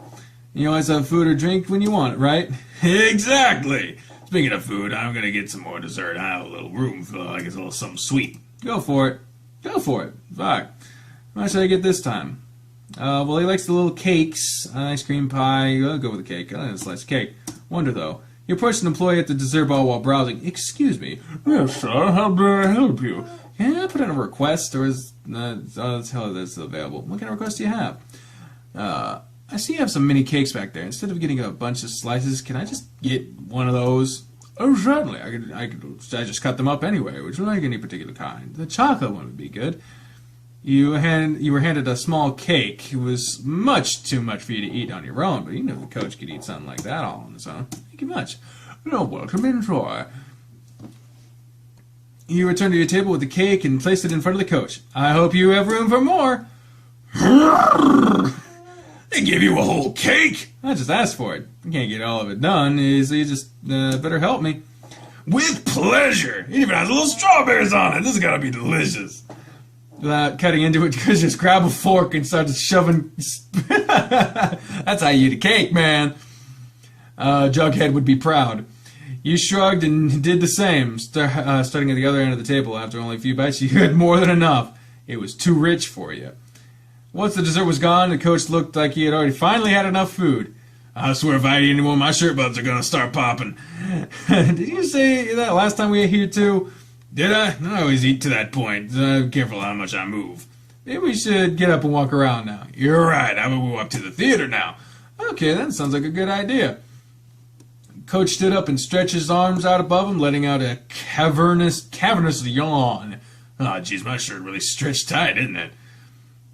You always have food or drink when you want it, right? Exactly! Speaking of food, I'm gonna get some more dessert. I have a little room for like a little something sweet. Go for it. Fuck. What should I get this time? Well, he likes the little cakes, ice cream pie. I'll go with the cake. I like a slice of cake. Wonder, though. You approached an employee at the dessert bar while browsing. Excuse me. Yes, sir. How may I help you? Can I put in a request, or is... let's tell that's available. What kind of request do you have? I see you have some mini cakes back there. Instead of getting a bunch of slices, can I just get one of those? Oh, certainly. I just cut them up anyway. Would you like any particular kind? The chocolate one would be good. You were handed a small cake. It was much too much for you to eat on your own, but you know the coach could eat something like that all on his own. Thank you much. You're welcome. Enjoy. You returned to your table with the cake and placed it in front of the coach. I hope you have room for more. They give you a whole cake? I just asked for it. I can't get all of it done, so you just better help me. With pleasure. It even has little strawberries on it. This has got to be delicious. Without cutting into it, just grab a fork and start shoving. That's how you eat a cake, man. Jughead would be proud. You shrugged and did the same, starting at the other end of the table. After only a few bites, you had more than enough. It was too rich for you. Once the dessert was gone, the coach looked like he had already finally had enough food. I swear if I eat any more, my shirt buttons are gonna start popping. Did you say that last time we ate here too? Did I? I always eat to that point. Careful how much I move. Maybe we should get up and walk around now. You're right. I will go up to the theater now. Okay, that sounds like a good idea. Coach stood up and stretched his arms out above him, letting out a cavernous yawn. Oh, jeez, my shirt really stretched tight, isn't it?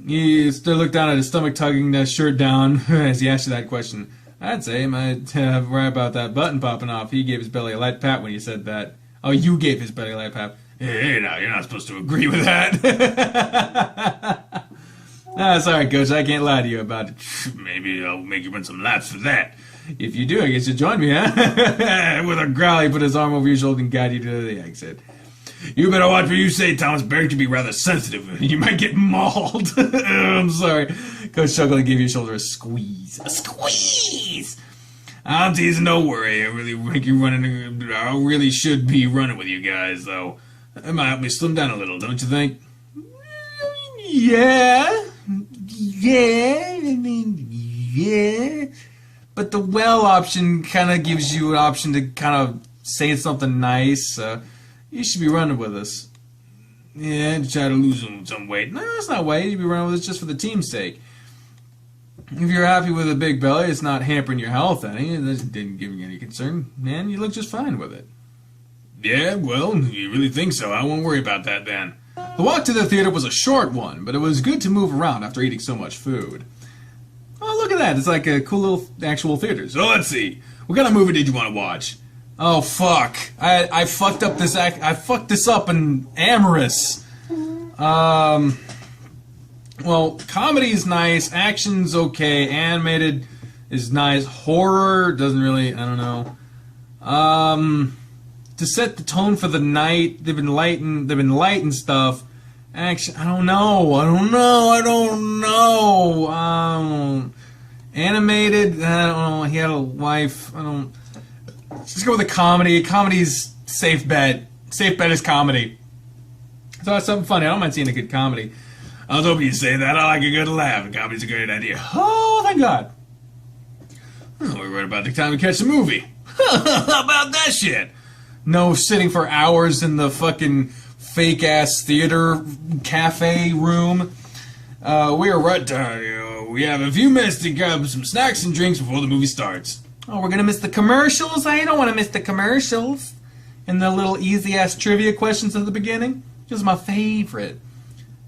He still looked down at his stomach, tugging that shirt down as he asked you that question. I'd say he might have right about that button popping off. He gave his belly a light pat when he said that. Oh, you gave his belly a light pat. Hey, now, you're not supposed to agree with that. Sorry, Coach, I can't lie to you about it. Maybe I'll make you run some laps for that. If you do, I guess you'll join me, huh? With a growl, he put his arm over your shoulder and guided you to the exit. You better watch what you say, Thomas. Barry can be rather sensitive. You might get mauled. I'm sorry. Coach chuckled and gave your shoulder a squeeze. A squeeze! I'm teasing, don't worry. I really should be running with you guys, though. It might help me slim down a little, don't you think? Yeah. But the well option kind of gives you an option to kind of say something nice. You should be running with us. Yeah, to try to lose some weight. No, it's not weight. You should be running with us just for the team's sake. If you're happy with a big belly, it's not hampering your health any. It didn't give you any concern. Man, you look just fine with it. Yeah, well, you really think so. I won't worry about that then. The walk to the theater was a short one, but it was good to move around after eating so much food. Oh, look at that. It's like a cool little actual theater. So let's see. What kind of movie did you want to watch? Oh, fuck. I fucked up this I fucked this up in Amorous. Well, comedy's nice, action's okay, animated is nice, horror doesn't really, I don't know. To set the tone for the night, they've been light and stuff. Action, I don't know. Animated, I don't know. He had a wife. Let's go with a comedy. Comedy's safe bet. Safe bet is comedy. So it's something funny. I don't mind seeing a good comedy. I was hoping you'd say that. I like a good laugh. Comedy's a great idea. Oh, thank God. We're right about the time to catch the movie. How about that shit? No sitting for hours in the fucking fake-ass theater cafe room. We're right down. We have a few minutes to grab some snacks and drinks before the movie starts. Oh, we're gonna miss the commercials? I don't want to miss the commercials. And the little easy-ass trivia questions at the beginning. Just my favorite.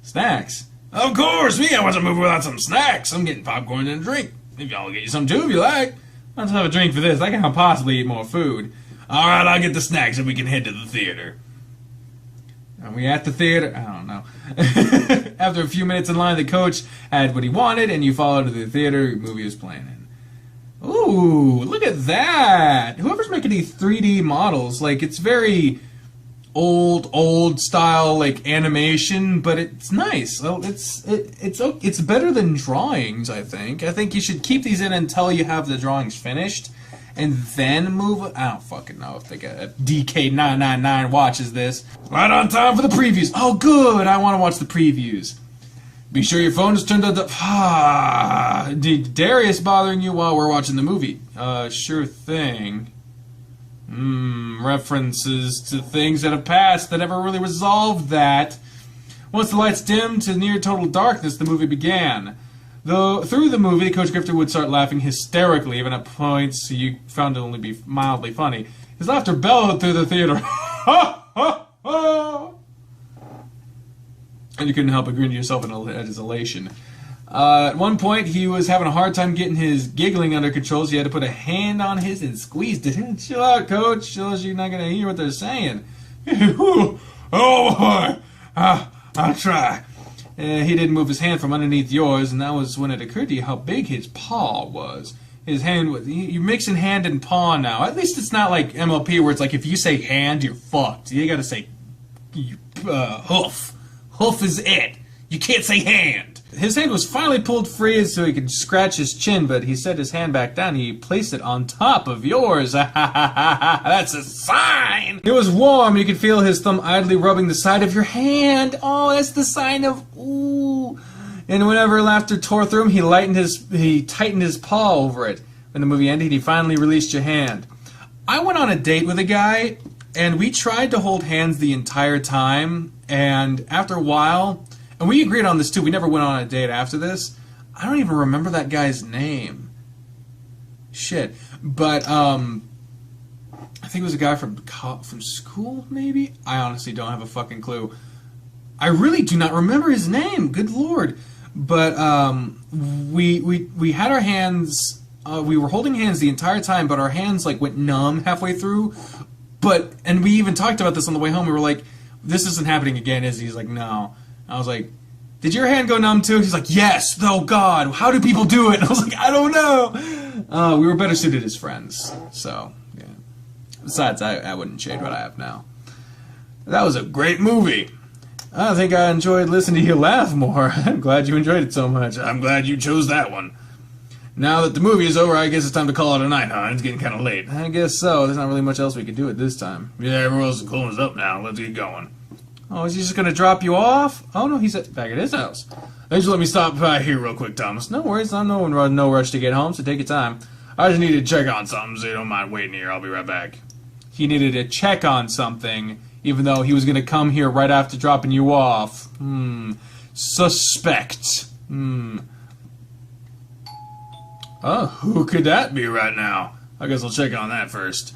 Snacks. Of course, we can't watch a movie without some snacks. I'm getting popcorn and a drink. Maybe I'll get you some too if you like. I'll just have a drink for this. I can't possibly eat more food. Alright, I'll get the snacks and we can head to the theater. Are we at the theater? I don't know. After a few minutes in line, the coach had what he wanted, and you followed to the theater the movie was playing in. Ooh, look at that! Whoever's making these 3D models, like, it's very old style, like, animation, but it's nice. Well, it's better than drawings, I think. I think you should keep these in until you have the drawings finished, and then move it. I don't fucking know if DK999 watches this. Right on time for the previews. Oh, good! I want to watch the previews. Be sure your phone is turned on the... Did Darius bothering you while we're watching the movie? Sure thing. References to things that have passed that never really resolved that. Once the lights dimmed to near total darkness, the movie began. Though through the movie, Coach Grifter would start laughing hysterically, even at points you found to only be mildly funny. His laughter bellowed through the theater. Ha ha ha! And you couldn't help but grin to yourself at his elation. At one point, he was having a hard time getting his giggling under control, so you had to put a hand on his and squeezed it. Chill out, Coach. Shows you're not going to hear what they're saying. Oh, boy. I'll try. He didn't move his hand from underneath yours, and that was when it occurred to you how big his paw was. His hand was... You're mixing hand and paw now. At least it's not like MLP, where it's like if you say hand, you're fucked. You got to say hoof. Hoof is it. You can't say hand. His hand was finally pulled free so he could scratch his chin, but he set his hand back down and he placed it on top of yours. That's a sign! It was warm. You could feel his thumb idly rubbing the side of your hand. Oh, that's the sign of... Ooh. And whenever laughter tore through him, he tightened his paw over it. When the movie ended, he finally released your hand. I went on a date with a guy, and we tried to hold hands the entire time, and after a while, and we agreed on this too, we never went on a date after this. I don't even remember that guy's name. Shit. But, I think it was a guy from school, maybe? I honestly don't have a fucking clue. I really do not remember his name, good lord. But, we had our hands, we were holding hands the entire time, but our hands, like, went numb halfway through. But, and we even talked about this on the way home, we were like, this isn't happening again, is he? He's like, no. I was like, did your hand go numb too? He's like, yes, oh God, how do people do it? And I was like, I don't know. We were better suited as friends, so, yeah. Besides, I wouldn't shade what I have now. That was a great movie. I think I enjoyed listening to you laugh more. I'm glad you enjoyed it so much. I'm glad you chose that one. Now that the movie is over, I guess it's time to call it a night, huh? It's getting kind of late. I guess so. There's not really much else we can do at this time. Yeah, everyone else is closed up now. Let's get going. Oh, is he just going to drop you off? Oh, no, he's back at his house. Thanks for letting me stop by here real quick, Thomas. No worries. I'm no rush to get home, so take your time. I just need to check on something, so you don't mind waiting here. I'll be right back. He needed to check on something, even though he was going to come here right after dropping you off. Suspect. Oh, who could that be right now? I guess I'll check on that first.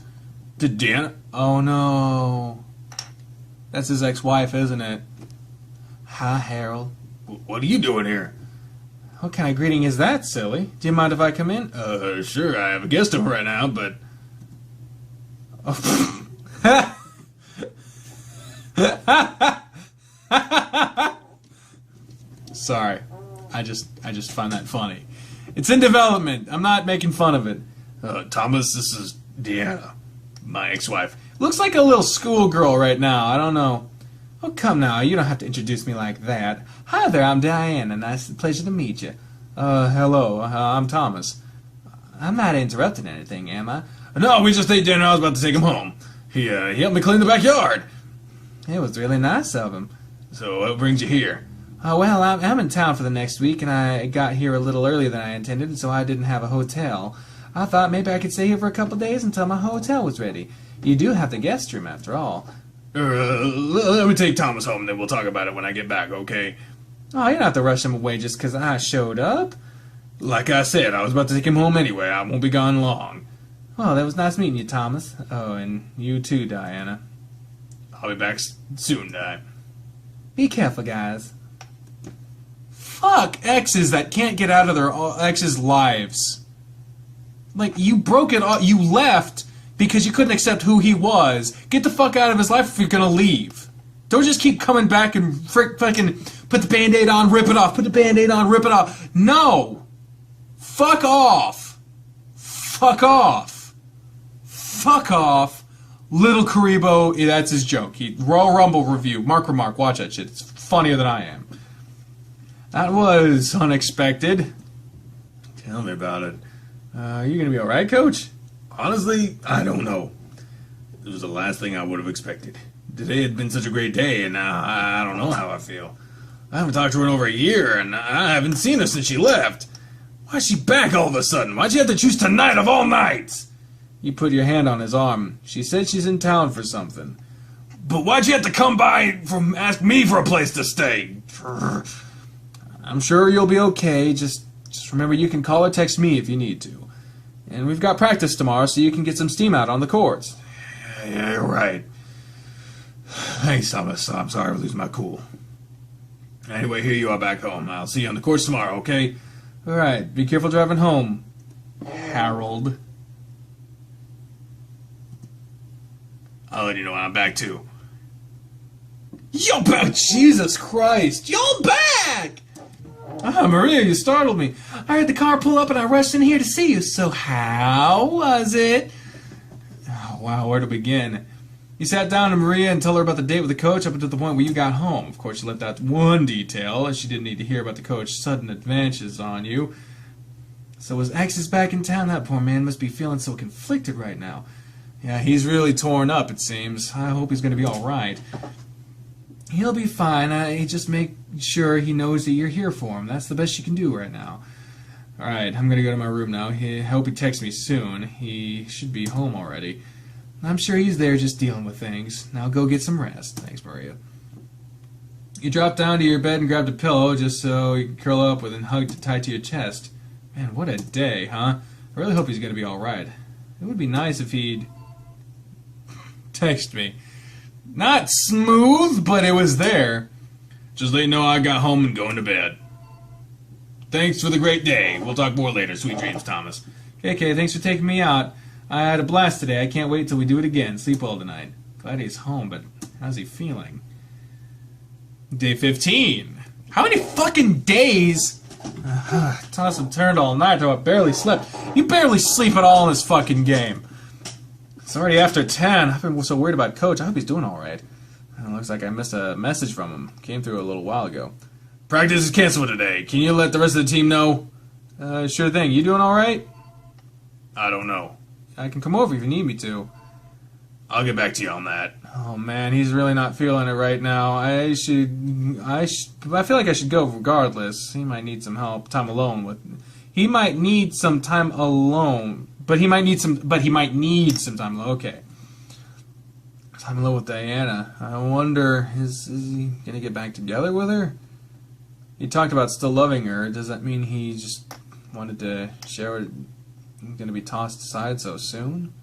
Did Deanna? Oh, no. That's his ex-wife, isn't it? Hi, Harold. What are you doing here? What kind of greeting is that, silly? Do you mind if I come in? Sure, I have a guest over right now, but... Sorry. I just find that funny. It's in development. I'm not making fun of it. Thomas, this is Deanna, my ex-wife. Looks like a little schoolgirl right now. I don't know. Oh, come now. You don't have to introduce me like that. Hi there, I'm Diana. Pleasure to meet you. Hello. I'm Thomas. I'm not interrupting anything, am I? No, we just ate dinner. I was about to take him home. He helped me clean the backyard. It was really nice of him. So what brings you here? Oh, well, I'm in town for the next week, and I got here a little earlier than I intended, so I didn't have a hotel. I thought maybe I could stay here for a couple days until my hotel was ready. You do have the guest room, after all. Let me take Thomas home, then we'll talk about it when I get back, okay? Oh, you don't have to rush him away just 'cause I showed up. Like I said, I was about to take him home anyway. I won't be gone long. Well, that was nice meeting you, Thomas. Oh, and you too, Diana. I'll be back soon, Di. Be careful, guys. Fuck exes that can't get out of their exes' lives. Like, you broke it all. You left because you couldn't accept who he was. Get the fuck out of his life if you're gonna leave. Don't just keep coming back and fucking put the Band-Aid on, rip it off. Put the Band-Aid on, rip it off. No! Fuck off. Fuck off. Fuck off. Little Karibo, that's his joke. Royal Rumble review. Mark, watch that shit. It's funnier than I am. That was unexpected. Tell me about it. You gonna be alright, Coach? Honestly, I don't know. It was the last thing I would have expected. Today had been such a great day, and now I don't know how I feel. I haven't talked to her in over a year, and I haven't seen her since she left. Why's she back all of a sudden? Why'd you have to choose tonight of all nights? You put your hand on his arm. She said she's in town for something. But why'd you have to come by from ask me for a place to stay? I'm sure you'll be okay. Just remember you can call or text me if you need to. And we've got practice tomorrow, so you can get some steam out on the courts. Yeah, you're right. Thanks, Thomas. I'm sorry for losing my cool. Anyway, here you are back home. I'll see you on the course tomorrow, okay? Alright, be careful driving home, Harold. I'll let you know when I'm back, too. Yo, back! Jesus Christ! You're back! Ah, Maria, you startled me. I heard the car pull up and I rushed in here to see you. So how was it? Oh, wow, where to begin? You sat down to Maria and told her about the date with the coach up until the point where you got home. Of course, you left out one detail, and she didn't need to hear about the coach's sudden advances on you. So his ex is back in town. That poor man must be feeling so conflicted right now. Yeah, he's really torn up, it seems. I hope he's going to be all right. He'll be fine. You just make sure he knows that you're here for him. That's the best you can do right now. Alright, I'm gonna go to my room now. I hope he texts me soon. He should be home already. I'm sure he's there just dealing with things. Now go get some rest. Thanks, Maria. You dropped down to your bed and grabbed a pillow just so you can curl up with and hug tight to your chest. Man, what a day, huh? I really hope he's gonna be alright. It would be nice if he'd text me. Not smooth, but it was there. Just let you know I got home and going to bed. Thanks for the great day. We'll talk more later. Sweet dreams, Thomas. Okay, thanks for taking me out. I had a blast today. I can't wait till we do it again. Sleep well tonight. Glad he's home, but how's he feeling? Day 15. How many fucking days? Tossed and turned all night till I barely slept. You barely sleep at all in this fucking game. It's already after 10. I've been so worried about Coach. I hope he's doing alright. It looks like I missed a message from him. Came through a little while ago. Practice is canceled today. Can you let the rest of the team know? Sure thing. You doing alright? I don't know. I can come over if you need me to. I'll get back to you on that. Oh man, he's really not feeling it right now. I feel like I should go regardless. He might need some help, time alone with. He might need some time alone, but he might need some time alone. Okay. Time alone with Diana. I wonder, is he gonna get back together with her? He talked about still loving her. Does that mean he just wanted to share it? Going to be tossed aside so soon?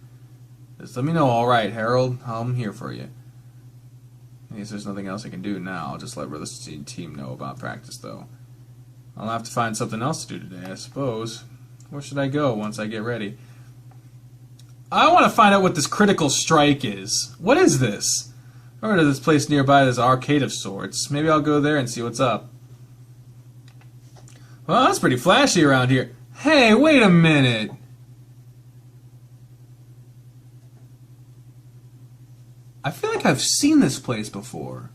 Just let me know. All right, Harold, I'm here for you. I guess there's nothing else I can do now. I'll just let the team know about practice, though. I'll have to find something else to do today, I suppose. Where should I go once I get ready? I want to find out what this critical strike is. What is this? I heard of this place nearby that's an arcade of sorts. Maybe I'll go there and see what's up. Well, that's pretty flashy around here. Hey, wait a minute. I feel like I've seen this place before.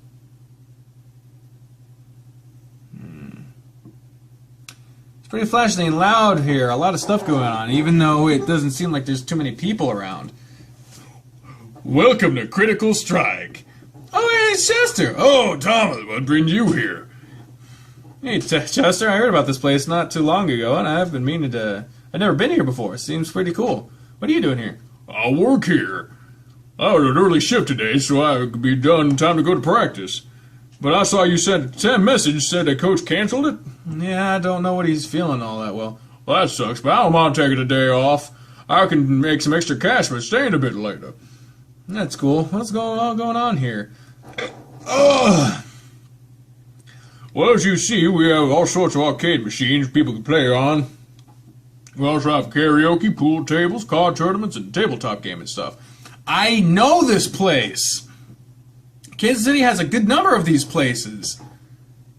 It's pretty flashy and loud here. A lot of stuff going on, even though it doesn't seem like there's too many people around. Welcome to Critical Strike. Oh, hey, it's Chester. Oh, Thomas, what brings you here? Hey, Chester, I heard about this place not too long ago, and I've been meaning to... I've never been here before. Seems pretty cool. What are you doing here? I work here. I had an early shift today, so I could be done in time to go to practice. But I saw you sent a message said that Coach canceled it. Yeah, I don't know what he's feeling all that well. Well, that sucks, but I don't mind taking a day off. I can make some extra cash by staying a bit later. That's cool. What's going on here? Well, as you see, we have all sorts of arcade machines people can play on. We also have karaoke, pool tables, card tournaments, and tabletop gaming stuff. I know this place! Kansas City has a good number of these places.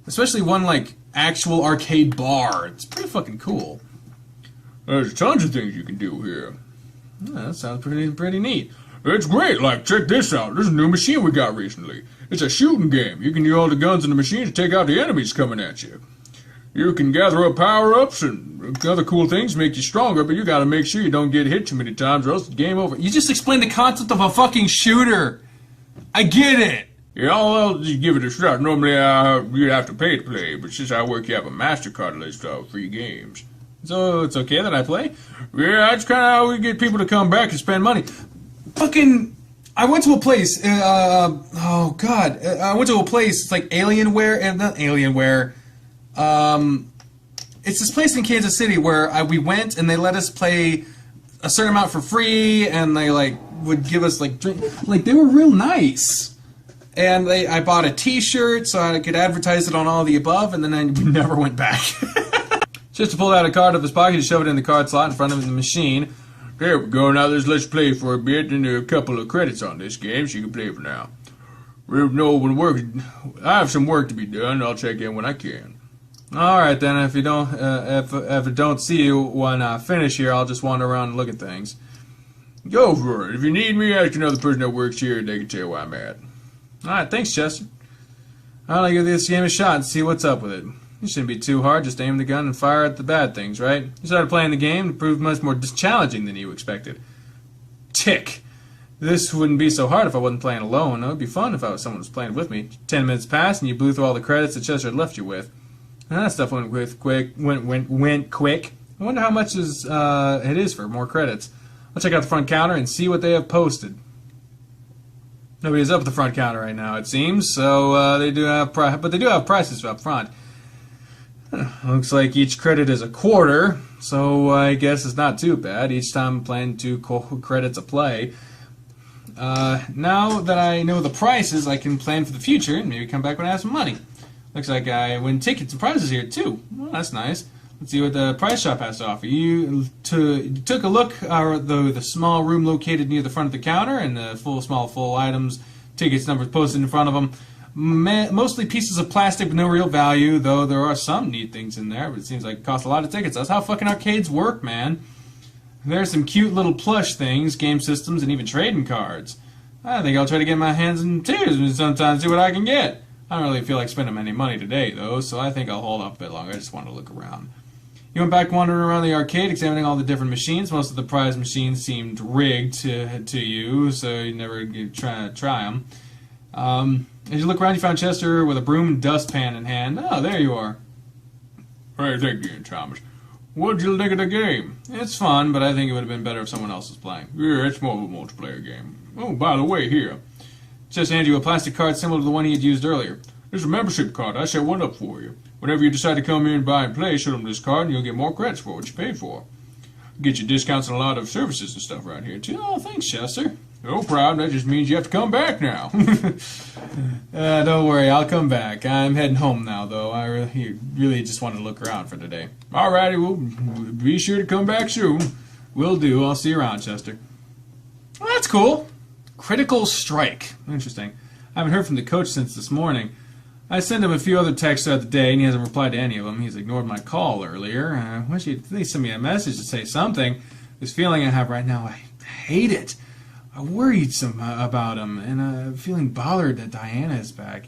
Especially one, like, actual arcade bar. It's pretty fucking cool. There's tons of things you can do here. Yeah, that sounds pretty neat. It's great. Like, check this out. There's a new machine we got recently. It's a shooting game. You can use all the guns in the machine to take out the enemies coming at you. You can gather up power-ups and other cool things to make you stronger, but you gotta make sure you don't get hit too many times or else it's game over. You just explained the concept of a fucking shooter. I get it. Yeah, I'll just give it a shot. Normally, you'd have to pay to play, but since I work, you have a MasterCard list of free games. So it's okay that I play? Yeah, that's kind of how we get people to come back and spend money. Fucking... I went to a place, I went to a place, it's like Alienware, and not Alienware, it's this place in Kansas City where we went and they let us play a certain amount for free, and they, like, would give us, like, drink, like, they were real nice. And I bought a t-shirt so I could advertise it on all the above, and then I never went back. Just pulled out a card of his pocket and shoved it in the card slot in front of the machine. There we go. Now let's play for a bit, and there are a couple of credits on this game, so you can play for now. I have some work to be done. I'll check in when I can. All right then. If you don't, if I don't see you when I finish here, I'll just wander around and look at things. Go for it. If you need me, ask another person that works here, and they can tell you where I'm at. All right, thanks, Chester. I'll give this game a shot and see what's up with it. It shouldn't be too hard, just aim the gun and fire at the bad things, right? You started playing the game, it proved much more challenging than you expected. Tick. This wouldn't be so hard if I wasn't playing alone. It would be fun if someone was playing with me. 10 minutes passed, and you blew through all the credits that Chester had left you with. And that stuff went quick. I wonder how much it is for more credits. I'll check out the front counter and see what they have posted. Nobody's up at the front counter right now, it seems. So they do have prices up front. Looks like each credit is a quarter, so I guess it's not too bad. Each time I'm playing 2 credits a play. Now that I know the prices, I can plan for the future and maybe come back when I have some money. Looks like I win tickets and prizes here too. Well, that's nice. Let's see what the prize shop has to offer. You took a look at the small room located near the front of the counter, and the full items, tickets, numbers posted in front of them. Mostly pieces of plastic with no real value, though there are some neat things in there, but it seems like it costs a lot of tickets. That's how fucking arcades work, man. There's some cute little plush things, game systems, and even trading cards. I think I'll try to get my hands in tears and sometimes see what I can get. I don't really feel like spending any money today, though, so I think I'll hold off a bit longer. I just want to look around. You went back wandering around the arcade, examining all the different machines. Most of the prize machines seemed rigged to you, so you never try them. As you look around, you found Chester with a broom and dustpan in hand. Oh, there you are. Hey, thank you, Thomas. What'd you think of the game? It's fun, but I think it would have been better if someone else was playing. Yeah, it's more of a multiplayer game. Oh, by the way, here. Chester handed you a plastic card similar to the one he had used earlier. There's a membership card. I set one up for you. Whenever you decide to come here and buy and play, show them this card and you'll get more credits for what you paid for. Get you discounts on a lot of services and stuff around here, too. Oh, thanks, Chester. No problem. That just means you have to come back now. Don't worry, I'll come back. I'm heading home now, though. I really just wanted to look around for today. Alrighty, well, be sure to come back soon. Will do. I'll see you around, Chester. Well, that's cool. Critical strike. Interesting. I haven't heard from the coach since this morning. I sent him a few other texts throughout the day, and he hasn't replied to any of them. He's ignored my call earlier. I wish he'd at least send me a message to say something. This feeling I have right now, I hate it. I'm worried about him, and I'm feeling bothered that Diana is back.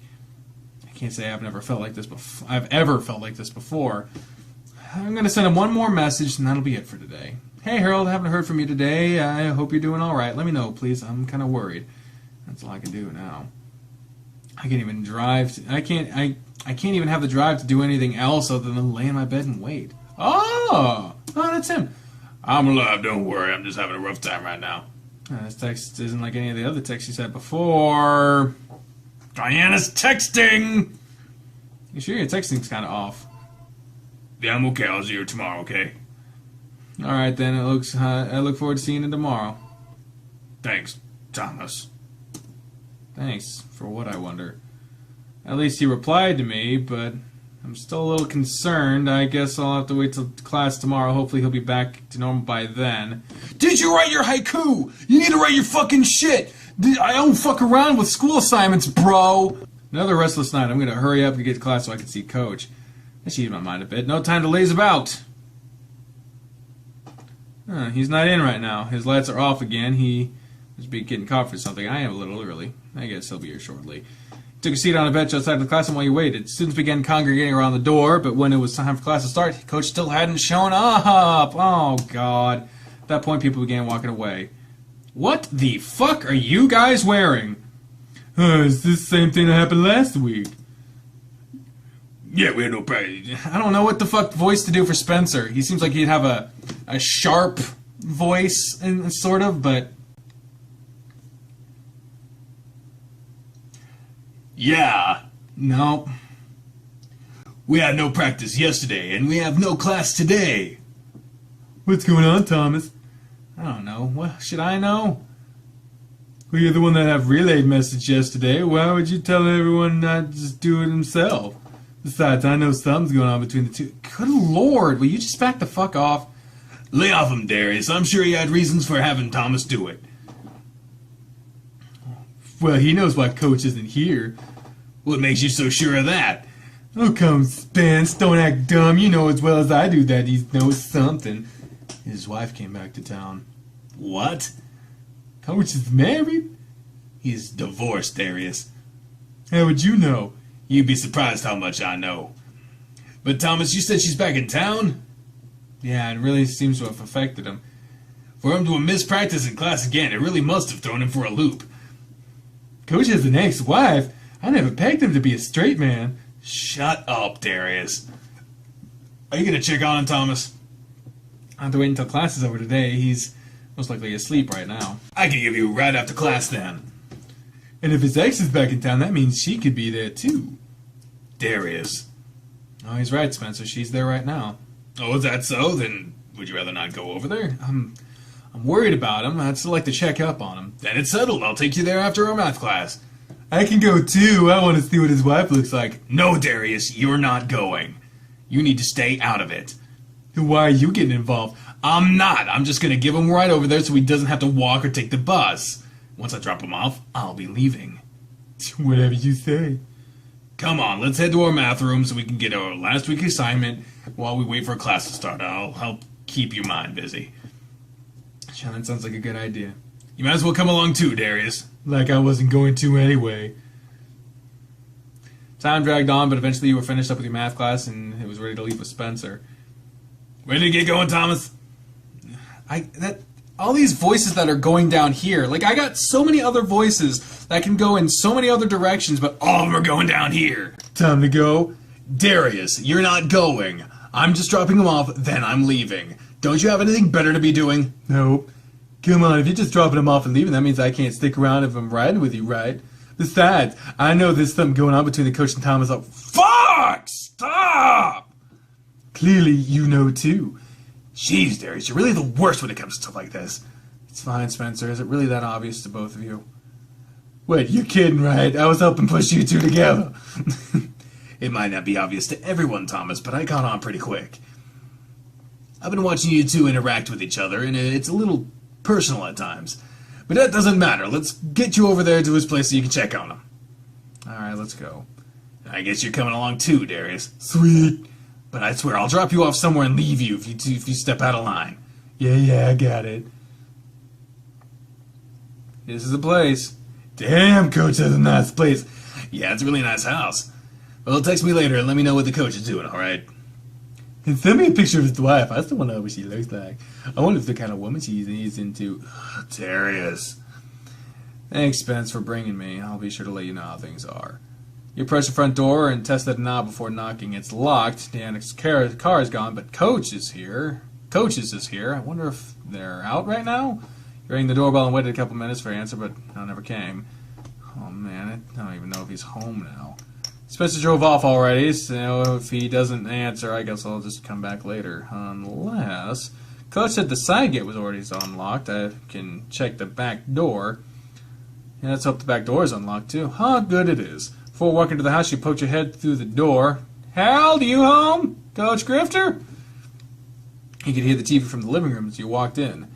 I can't say I've ever felt like this before. I'm going to send him one more message, and that'll be it for today. Hey, Harold, I haven't heard from you today. I hope you're doing all right. Let me know, please. I'm kind of worried. That's all I can do now. I can't even drive. I can't even have the drive to do anything else other than lay in my bed and wait. Oh, that's him. I'm alive, don't worry. I'm just having a rough time right now. This text isn't like any of the other texts you said before. Diana's texting! You sure your texting's kind of off? Yeah, I'm okay. I'll see you tomorrow, okay? Alright then, I look forward to seeing you tomorrow. Thanks, Thomas. Thanks. For what, I wonder? At least he replied to me, but I'm still a little concerned. I guess I'll have to wait till class tomorrow. Hopefully he'll be back to normal by then. Did you write your haiku? You need to write your fucking shit! I don't fuck around with school assignments, bro! Another restless night. I'm going to hurry up and get to class so I can see Coach. That should ease my mind a bit. No time to laze about. He's not in right now. His lights are off again. He must be getting coffee or something. I am a little early. I guess he'll be here shortly. Took a seat on a bench outside the classroom while he waited. Students began congregating around the door, but when it was time for class to start, Coach still hadn't shown up. Oh, God. At that point, people began walking away. What the fuck are you guys wearing? It's the same thing that happened last week. Yeah, we had no practice. I don't know what the fuck voice to do for Spencer. He seems like he'd have a sharp voice, sort of, but... Yeah. No. We had no practice yesterday, and we have no class today. What's going on, Thomas? I don't know. What should I know? Well, you're the one that have relayed message yesterday. Why would you tell everyone not to just do it himself? Besides, I know something's going on between the two. Good Lord, will you just back the fuck off? Lay off him, Darius. I'm sure he had reasons for having Thomas do it. Well, he knows why Coach isn't here. What makes you so sure of that? Oh, come, Spence. Don't act dumb. You know as well as I do that he knows something. His wife came back to town. What? Coach is married? He's divorced, Darius. How would you know? You'd be surprised how much I know. But Thomas, you said she's back in town? Yeah, it really seems to have affected him. For him to have missed practice in class again, it really must have thrown him for a loop. Coach has an ex-wife. I never pegged him to be a straight man. Shut up, Darius. Are you gonna check on him, Thomas? I have to wait until class is over today. He's most likely asleep right now. I can give you right after class then. And if his ex is back in town, that means she could be there too. Darius. Oh, he's right, Spencer. She's there right now. Oh, is that so? Then would you rather not go over there? I'm worried about him. I'd still like to check up on him. Then it's settled. I'll take you there after our math class. I can go too. I want to see what his wife looks like. No, Darius, you're not going. You need to stay out of it. Why are you getting involved? I'm not. I'm just going to give him right over there so he doesn't have to walk or take the bus. Once I drop him off, I'll be leaving. Whatever you say. Come on, let's head to our math room so we can get our last week assignment while we wait for class to start. I'll help keep your mind busy. Sure, that sounds like a good idea. You might as well come along too, Darius. Like I wasn't going to anyway. Time dragged on, but eventually you were finished up with your math class and it was ready to leave with Spencer. Ready to get going, Thomas? All these voices that are going down here, like I got so many other voices that can go in so many other directions, but all of them are going down here. Time to go. Darius, you're not going. I'm just dropping him off, then I'm leaving. Don't you have anything better to be doing? Nope. Come on, if you're just dropping him off and leaving, that means I can't stick around if I'm riding with you, right? Besides, I know there's something going on between the coach and Thomas. Fuck! Stop! Clearly, you know too. Jeez, Darius, you're really the worst when it comes to stuff like this. It's fine, Spencer. Is it really that obvious to both of you? Wait, you're kidding, right? I was helping push you two together. It might not be obvious to everyone, Thomas, but I caught on pretty quick. I've been watching you two interact with each other, and it's a little personal at times. But that doesn't matter. Let's get you over there to his place so you can check on him. Alright, let's go. I guess you're coming along too, Darius. Sweet. But I swear, I'll drop you off somewhere and leave you if you step out of line. Yeah, I got it. This is the place. Damn, Coach has a nice place. Yeah, it's a really nice house. Well, text me later and let me know what the coach is doing, alright? And send me a picture of his wife. I still want to know what she looks like. I wonder if the kind of woman she's into. Darius. Thanks, Spence, for bringing me. I'll be sure to let you know how things are. You approach the front door and test that knob before knocking. It's locked. The annex car is gone, but Coach is here. Coaches is here. I wonder if they're out right now? You rang the doorbell and waited a couple minutes for an answer, but no, never came. Oh, man, I don't even know if he's home now. Spencer drove off already, so if he doesn't answer, I guess I'll just come back later. Unless... Coach said the side gate was already unlocked. I can check the back door. Yeah, let's hope the back door is unlocked, too. Huh, good it is. Before walking into the house, you poked your head through the door. Harold, are you home? Coach Grifter? You could hear the TV from the living room as you walked in.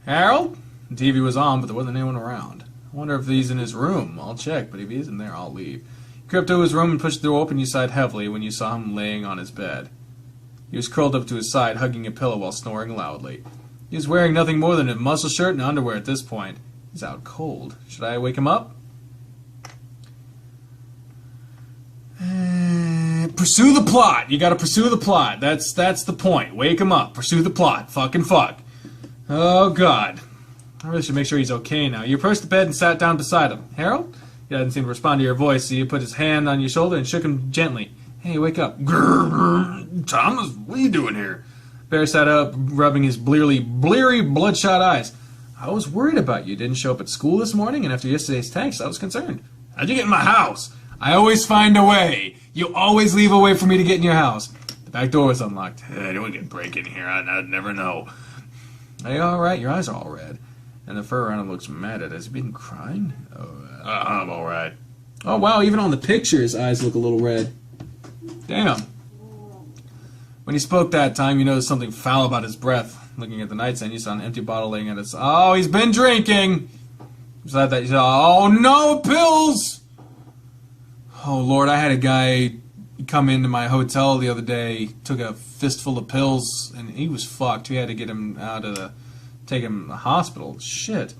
Harold? The TV was on, but there wasn't anyone around. I wonder if he's in his room. I'll check, but if he isn't there, I'll leave. You crept to his room and pushed the door open. You sighed heavily when you saw him laying on his bed. He was curled up to his side, hugging a pillow while snoring loudly. He was wearing nothing more than a muscle shirt and underwear at this point. He's out cold. Should I wake him up? Pursue the plot. You gotta pursue the plot. That's the point. Wake him up. Pursue the plot. Fucking fuck. Oh, God. I really should make sure he's okay now. You approached the bed and sat down beside him. Harold? He didn't seem to respond to your voice, so you put his hand on your shoulder and shook him gently. Hey, wake up. Grr, Thomas, what are you doing here? Bear sat up, rubbing his bleary, bloodshot eyes. I was worried about you. Didn't show up at school this morning, and after yesterday's text, I was concerned. How'd you get in my house? I always find a way. You always leave a way for me to get in your house. The back door was unlocked. Anyone can break in here. I'd never know. Are you all right? Your eyes are all red. And the fur around him looks matted. Has he been crying? I'm all right. Oh, wow. Even on the picture, his eyes look a little red. Damn. When he spoke that time, you noticed something foul about his breath. Looking at the nightstand, you saw an empty bottle laying at his... Oh, he's been drinking! Beside that, you saw... Oh, no, pills! Oh, Lord, I had a guy come into my hotel the other day, took a fistful of pills, and he was fucked. We had to get him take him to the hospital. Shit.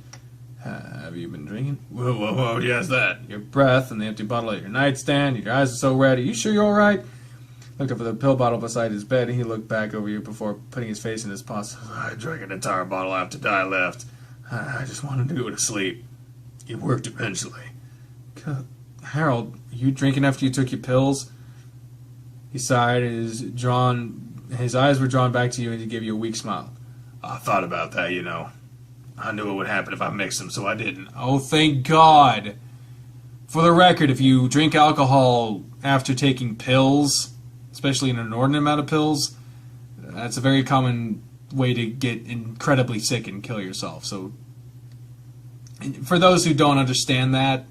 Have you been drinking? Whoa, yes, that. Your breath and the empty bottle at your nightstand, your eyes are so red. Are you sure you're all right? looked over the pill bottle beside his bed, and he looked back over you before putting his face in his paws. I drank an entire bottle after I left. I just wanted to go to sleep. It worked eventually. Harold, you drinking after you took your pills? He sighed. His eyes were drawn back to you, and he gave you a weak smile. I thought about that, you know. I knew it would happen if I mixed them, so I didn't. Oh, thank God. For the record, if you drink alcohol after taking pills, especially an inordinate amount of pills, that's a very common way to get incredibly sick and kill yourself. So, for those who don't understand that,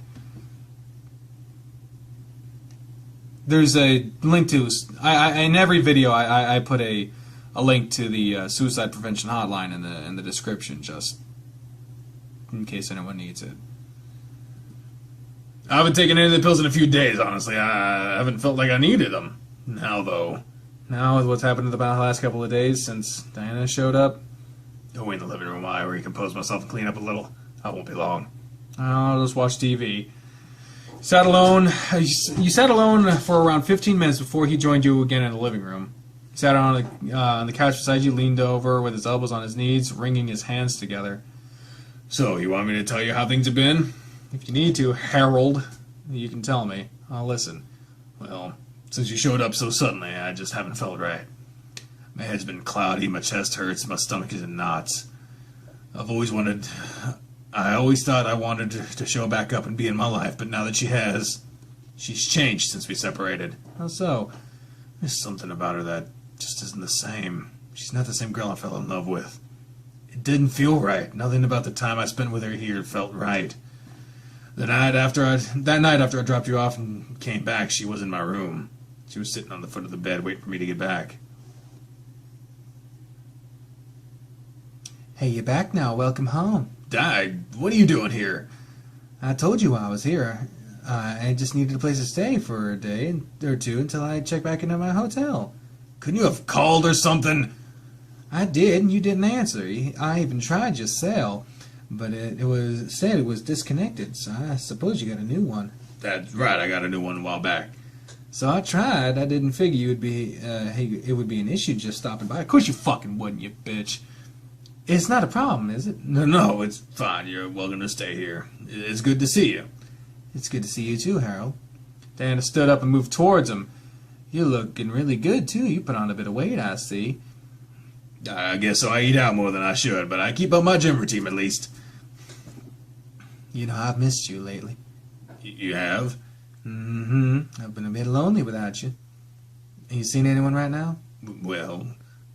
there's a link to, in every video I put a link to the suicide prevention hotline in the description, just in case anyone needs it. I haven't taken any of the pills in a few days, honestly. I haven't felt like I needed them. Now, though. Now, with what's happened in the last couple of days since Diana showed up? Go in the living room while I recompose myself and clean up a little. I won't be long. I'll just watch TV. You sat alone for around 15 minutes before he joined you again in the living room. He sat on the couch beside you, leaned over with his elbows on his knees, wringing his hands together. So, you want me to tell you how things have been? If you need to, Harold, you can tell me. I'll listen. Well, since you showed up so suddenly, I just haven't felt right. My head's been cloudy, my chest hurts, my stomach is in knots. I always thought I wanted to show back up and be in my life, but now that she has, she's changed since we separated. How so? There's something about her that just isn't the same. She's not the same girl I fell in love with. It didn't feel right. Nothing about the time I spent with her here felt right. That night after I dropped you off and came back, she was in my room. She was sitting on the foot of the bed waiting for me to get back. Hey, you're back now. Welcome home. Di, what are you doing here? I told you I was here. I just needed a place to stay for a day or two until I check back into my hotel. Couldn't you have called or something? I did, and you didn't answer. I even tried your cell, but it was disconnected, so I suppose you got a new one. That's right, I got a new one a while back. So I tried. I didn't figure it would be an issue just stopping by. Of course you fucking wouldn't, you bitch. It's not a problem, is it? No, it's fine. You're welcome to stay here. It's good to see you. It's good to see you too, Harold. Diana stood up and moved towards him. You're looking really good, too. You put on a bit of weight, I see. I guess so. I eat out more than I should, but I keep up my gym routine at least. You know, I've missed you lately. You have? Mm-hmm. I've been a bit lonely without you. You seen anyone right now? Well,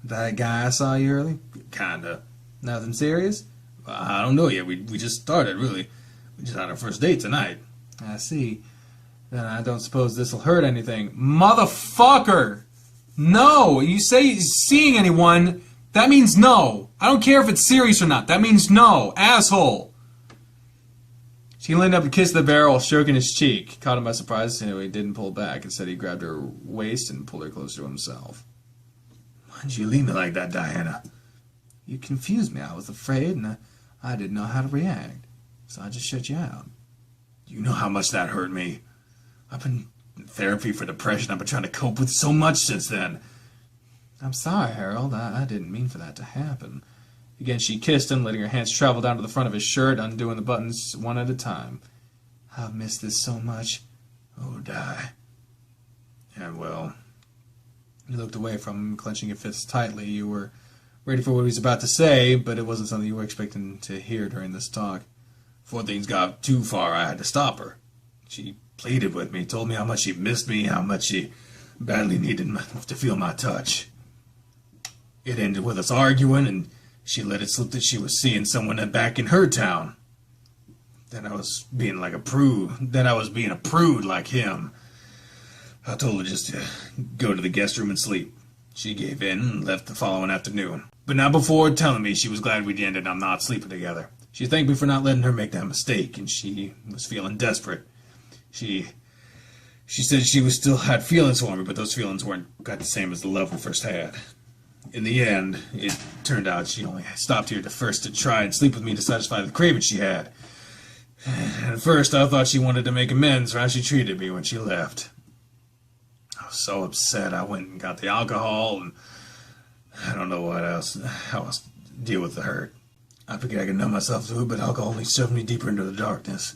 that guy I saw you early? Kinda. Nothing serious? I don't know yet. We just started, really. We just had our first date tonight. I see. Then I don't suppose this'll hurt anything. Motherfucker! No! You say seeing anyone, that means no. I don't care if it's serious or not. That means no. Asshole! She leaned up and kissed the barrel, stroking his cheek. Caught him by surprise, so he didn't pull back. Instead, he grabbed her waist and pulled her closer to himself. Why'd you leave me like that, Diana? You confused me. I was afraid, and I didn't know how to react. So I just shut you out. You know how much that hurt me. I've been in therapy for depression. I've been trying to cope with so much since then. I'm sorry, Harold. I didn't mean for that to happen. Again, she kissed him, letting her hands travel down to the front of his shirt, undoing the buttons one at a time. I've missed this so much. Oh, Di. Yeah, well... You looked away from him, clenching your fists tightly. You were ready for what he was about to say, but it wasn't something you were expecting to hear during this talk. Before things got too far, I had to stop her. She pleaded with me, told me how much she missed me, how much she badly needed to feel my touch. It ended with us arguing, and she let it slip that she was seeing someone back in her town. Then I was being a prude like him. I told her just to go to the guest room and sleep. She gave in and left the following afternoon. But not before telling me she was glad we'd ended up not sleeping together. She thanked me for not letting her make that mistake, and she was feeling desperate. She said she still had feelings for me, but those feelings weren't quite the same as the love we first had. In the end, it turned out she only stopped here to try and sleep with me to satisfy the craving she had. At first, I thought she wanted to make amends for how she treated me when she left. I was so upset. I went and got the alcohol, and I don't know how else to deal with the hurt. I figured I could numb myself to it, but alcohol only shoved me deeper into the darkness.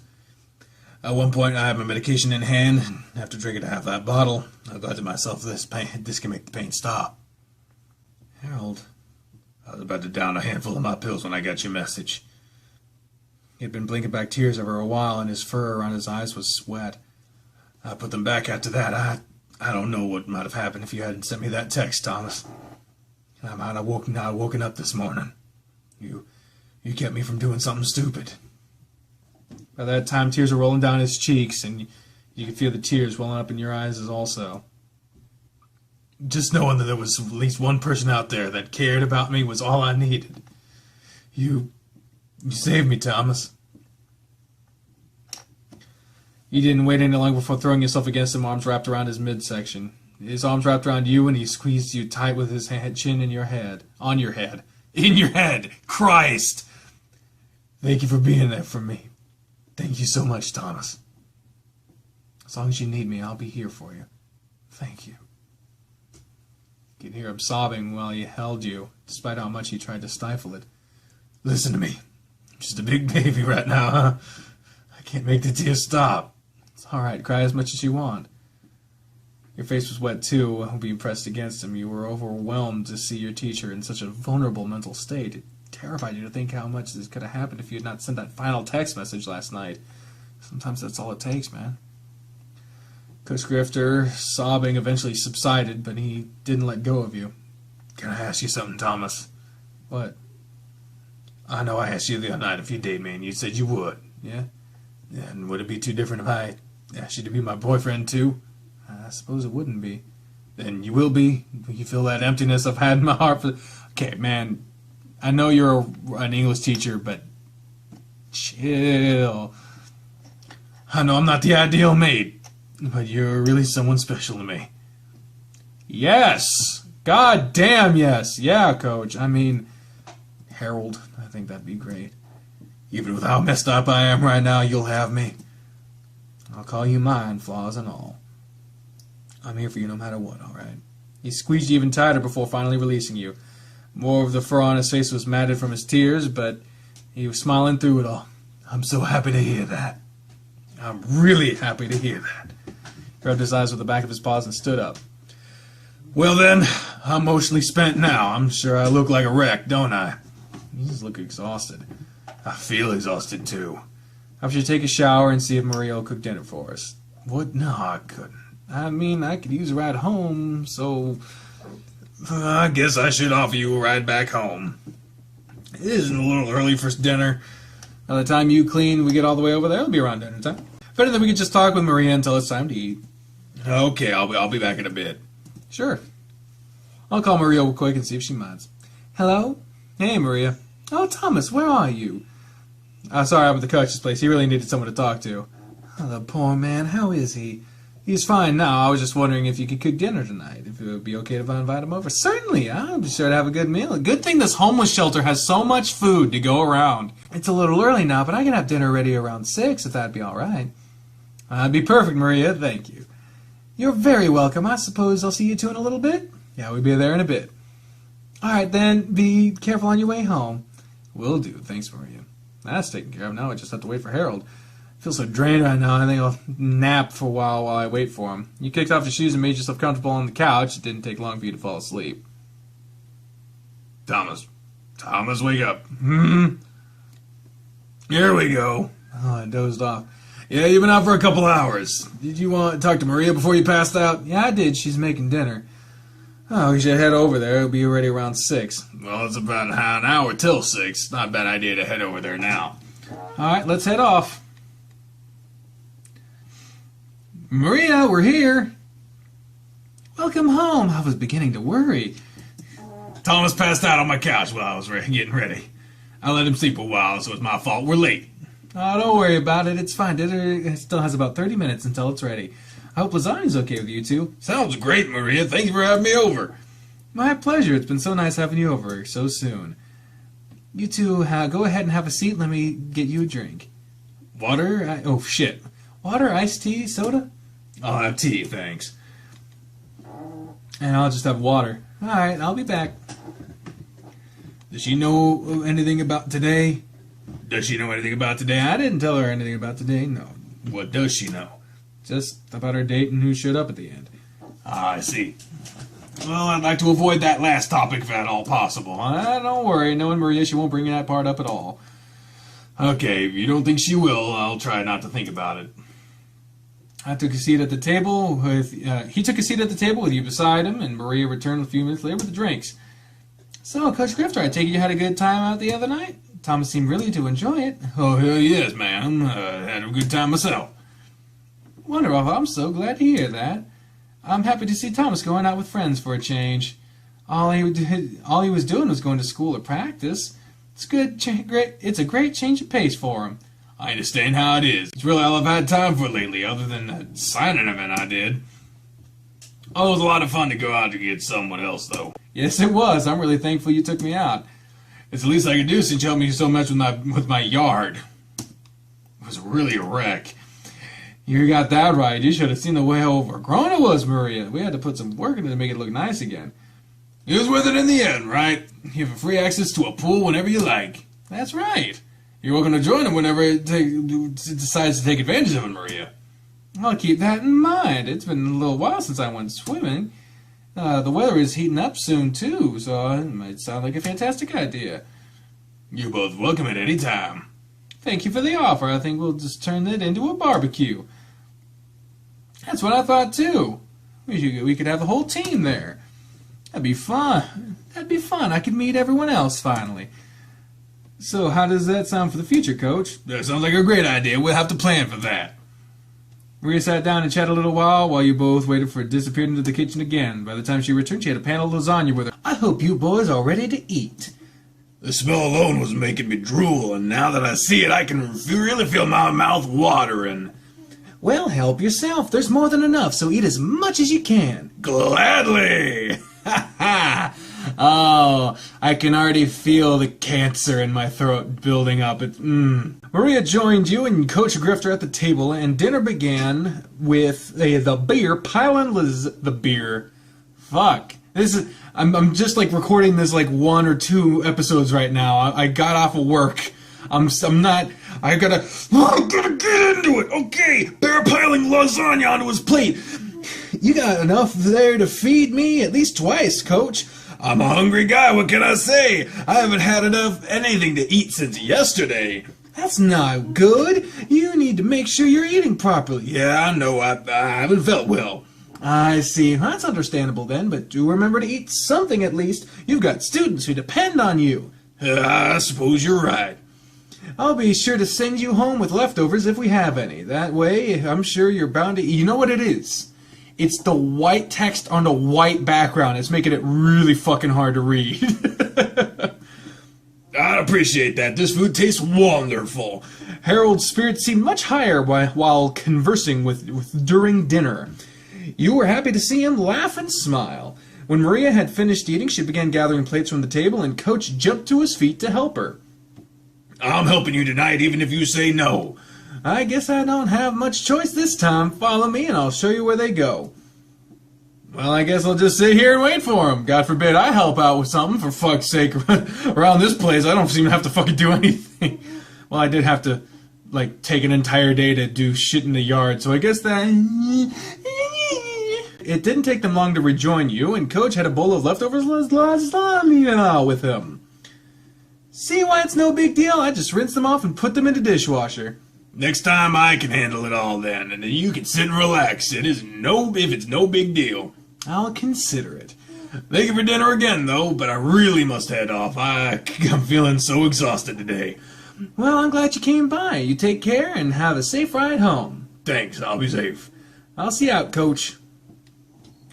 At one point, I had my medication in hand, and after drinking half that bottle, I thought to myself, this can make the pain stop. Harold, I was about to down a handful of my pills when I got your message. He had been blinking back tears over a while, and his fur around his eyes was wet. I put them back after that. I don't know what might have happened if you hadn't sent me that text, Thomas. I might have woken up this morning. You kept me from doing something stupid. By that time, tears were rolling down his cheeks, and you could feel the tears welling up in your eyes also. Just knowing that there was at least one person out there that cared about me was all I needed. You saved me, Thomas. You didn't wait any longer before throwing yourself against him, arms wrapped around his midsection. His arms wrapped around you, and he squeezed you tight with his chin in your head. On your head. In your head! Christ! Thank you for being there for me. Thank you so much, Thomas. As long as you need me, I'll be here for you. Thank you. You could hear him sobbing while he held you, despite how much he tried to stifle it. Listen to me. I'm just a big baby right now, huh? I can't make the tears stop. It's all right. Cry as much as you want. Your face was wet, too, being pressed against him. You were overwhelmed to see your teacher in such a vulnerable mental state. It terrified you to think how much this could have happened if you had not sent that final text message last night. Sometimes that's all it takes, man. Coach Grifter, sobbing, eventually subsided, but he didn't let go of you. Can I ask you something, Thomas? What? I know I asked you the other night if you'd date me, and you said you would. Yeah? And would it be too different if I asked you to be my boyfriend, too? I suppose it wouldn't be. Then you will be? Will you feel that emptiness I've had in my heart for... Okay, man, I know you're an English teacher, but chill. I know I'm not the ideal mate, but you're really someone special to me. Yes! God damn yes! Yeah, Coach. I mean, Harold, I think that'd be great. Even with how messed up I am right now, you'll have me. I'll call you mine, flaws and all. I'm here for you no matter what, all right? He squeezed you even tighter before finally releasing you. More of the fur on his face was matted from his tears, but he was smiling through it all. I'm so happy to hear that. I'm really happy to hear that. He rubbed his eyes with the back of his paws and stood up. Well then, I'm emotionally spent now. I'm sure I look like a wreck, don't I? You just look exhausted. I feel exhausted too. I should take a shower and see if Maria will cook dinner for us. What? No, I couldn't. I mean, I could use a ride home, so... I guess I should offer you a ride back home. It isn't a little early for dinner. By the time you clean, we get all the way over there, it'll be around dinner time. If anything, we could just talk with Maria until it's time to eat. Okay, I'll be back in a bit. Sure. I'll call Maria real quick and see if she minds. Hello? Hey, Maria. Oh, Thomas, where are you? Sorry, I'm at the coach's place. He really needed someone to talk to. Oh, the poor man. How is he? He's fine now. I was just wondering if you could cook dinner tonight. If it would be okay if I invite him over. Certainly. I'll be sure to have a good meal. Good thing this homeless shelter has so much food to go around. It's a little early now, but I can have dinner ready around 6 if that'd be all right. That'd be perfect, Maria. Thank you. You're very welcome. I suppose I'll see you two in a little bit? Yeah, we'll be there in a bit. All right, then. Be careful on your way home. Will do. Thanks, Maria. That's taken care of. Now I just have to wait for Harold. I feel so drained right now. I think I'll nap for a while I wait for him. You kicked off your shoes and made yourself comfortable on the couch. It didn't take long for you to fall asleep. Thomas, wake up. Here we go. Oh, I dozed off. Yeah, you've been out for a couple hours. Did you want to talk to Maria before you passed out? Yeah, I did. She's making dinner. Oh, we should head over there. It'll be ready around 6. Well, it's about an hour till 6. Not a bad idea to head over there now. All right, let's head off. Maria, we're here. Welcome home. I was beginning to worry. Thomas passed out on my couch while I was getting ready. I let him sleep a while, so it's my fault. We're late. Oh, don't worry about it. It's fine. Dinner still has about 30 minutes until it's ready. I hope lasagna's okay with you two. Sounds great, Maria. Thank you for having me over. My pleasure. It's been so nice having you over so soon. You two go ahead and have a seat. Let me get you a drink. Water? Oh, shit. Water, iced tea, soda? I'll have tea, thanks. And I'll just have water. Alright, I'll be back. Does she know anything about today? Does she know anything about today? I didn't tell her anything about today, no. What does she know? Just about her date and who showed up at the end. Ah, I see. Well, I'd like to avoid that last topic if at all possible. Don't worry, knowing Maria, she won't bring that part up at all. Okay, if you don't think she will, I'll try not to think about it. He took a seat at the table with you beside him, and Maria returned a few minutes later with the drinks. So, Coach Grifter, I take it you had a good time out the other night? Thomas seemed really to enjoy it. Oh, hell yes, ma'am. Had a good time myself. Wonderful. I'm so glad to hear that. I'm happy to see Thomas going out with friends for a change. All he was doing was going to school or practice. It's a great change of pace for him. I understand how it is. It's really all I've had time for lately, other than that signing event I did. Oh, it was a lot of fun to go out to get someone else, though. Yes, it was. I'm really thankful you took me out. It's the least I could do since you helped me so much with my yard. It was really a wreck. You got that right. You should have seen the way overgrown it was, Maria. We had to put some work into it to make it look nice again. It was worth it in the end, right? You have free access to a pool whenever you like. That's right. You're welcome to join it whenever it decides to take advantage of it, Maria. I'll keep that in mind. It's been a little while since I went swimming. The weather is heating up soon, too, so it might sound like a fantastic idea. You're both welcome at any time. Thank you for the offer. I think we'll just turn it into a barbecue. That's what I thought, too. We could have the whole team there. That'd be fun. I could meet everyone else, finally. So, how does that sound for the future, Coach? That sounds like a great idea. We'll have to plan for that. Maria sat down and chatted a little while you both waited for it to disappear into the kitchen again. By the time she returned, she had a pan of lasagna with her. I hope you boys are ready to eat. The smell alone was making me drool, and now that I see it, I can really feel my mouth watering. Well, help yourself. There's more than enough, so eat as much as you can. Gladly! Ha ha! Oh, I can already feel the cancer in my throat building up. Maria joined you and Coach Grifter at the table, and dinner began with the beer piling the beer. Fuck. I'm just like recording this like 1 or 2 episodes right now. I got off of work. I gotta get into it. Okay, bear piling lasagna onto his plate. You got enough there to feed me at least twice, Coach. I'm a hungry guy, what can I say? I haven't had anything to eat since yesterday. That's not good. You need to make sure you're eating properly. Yeah, I know. I haven't felt well. I see. That's understandable then, but do remember to eat something at least. You've got students who depend on you. I suppose you're right. I'll be sure to send you home with leftovers if we have any. That way, I'm sure you're bound to eat. You know what it is? It's the white text on the white background. It's making it really fucking hard to read. I appreciate that. This food tastes wonderful. Harold's spirits seemed much higher while conversing with during dinner. You were happy to see him laugh and smile. When Maria had finished eating, she began gathering plates from the table, and Coach jumped to his feet to help her. I'm helping you tonight, even if you say no. I guess I don't have much choice this time. Follow me, and I'll show you where they go. Well, I guess I'll just sit here and wait for him. God forbid I help out with something, for fuck's sake. Around this place, I don't seem to have to fucking do anything. Well, I did have to, like, take an entire day to do shit in the yard, so I guess that... It didn't take them long to rejoin you, and Coach had a bowl of leftovers lasagna with him. See why it's no big deal? I just rinsed them off and put them in the dishwasher. Next time I can handle it all then, and then you can sit and relax. If it's no big deal. I'll consider it. Thank you for dinner again, though, but I really must head off. I'm feeling so exhausted today. Well, I'm glad you came by. You take care and have a safe ride home. Thanks, I'll be safe. I'll see you out, Coach.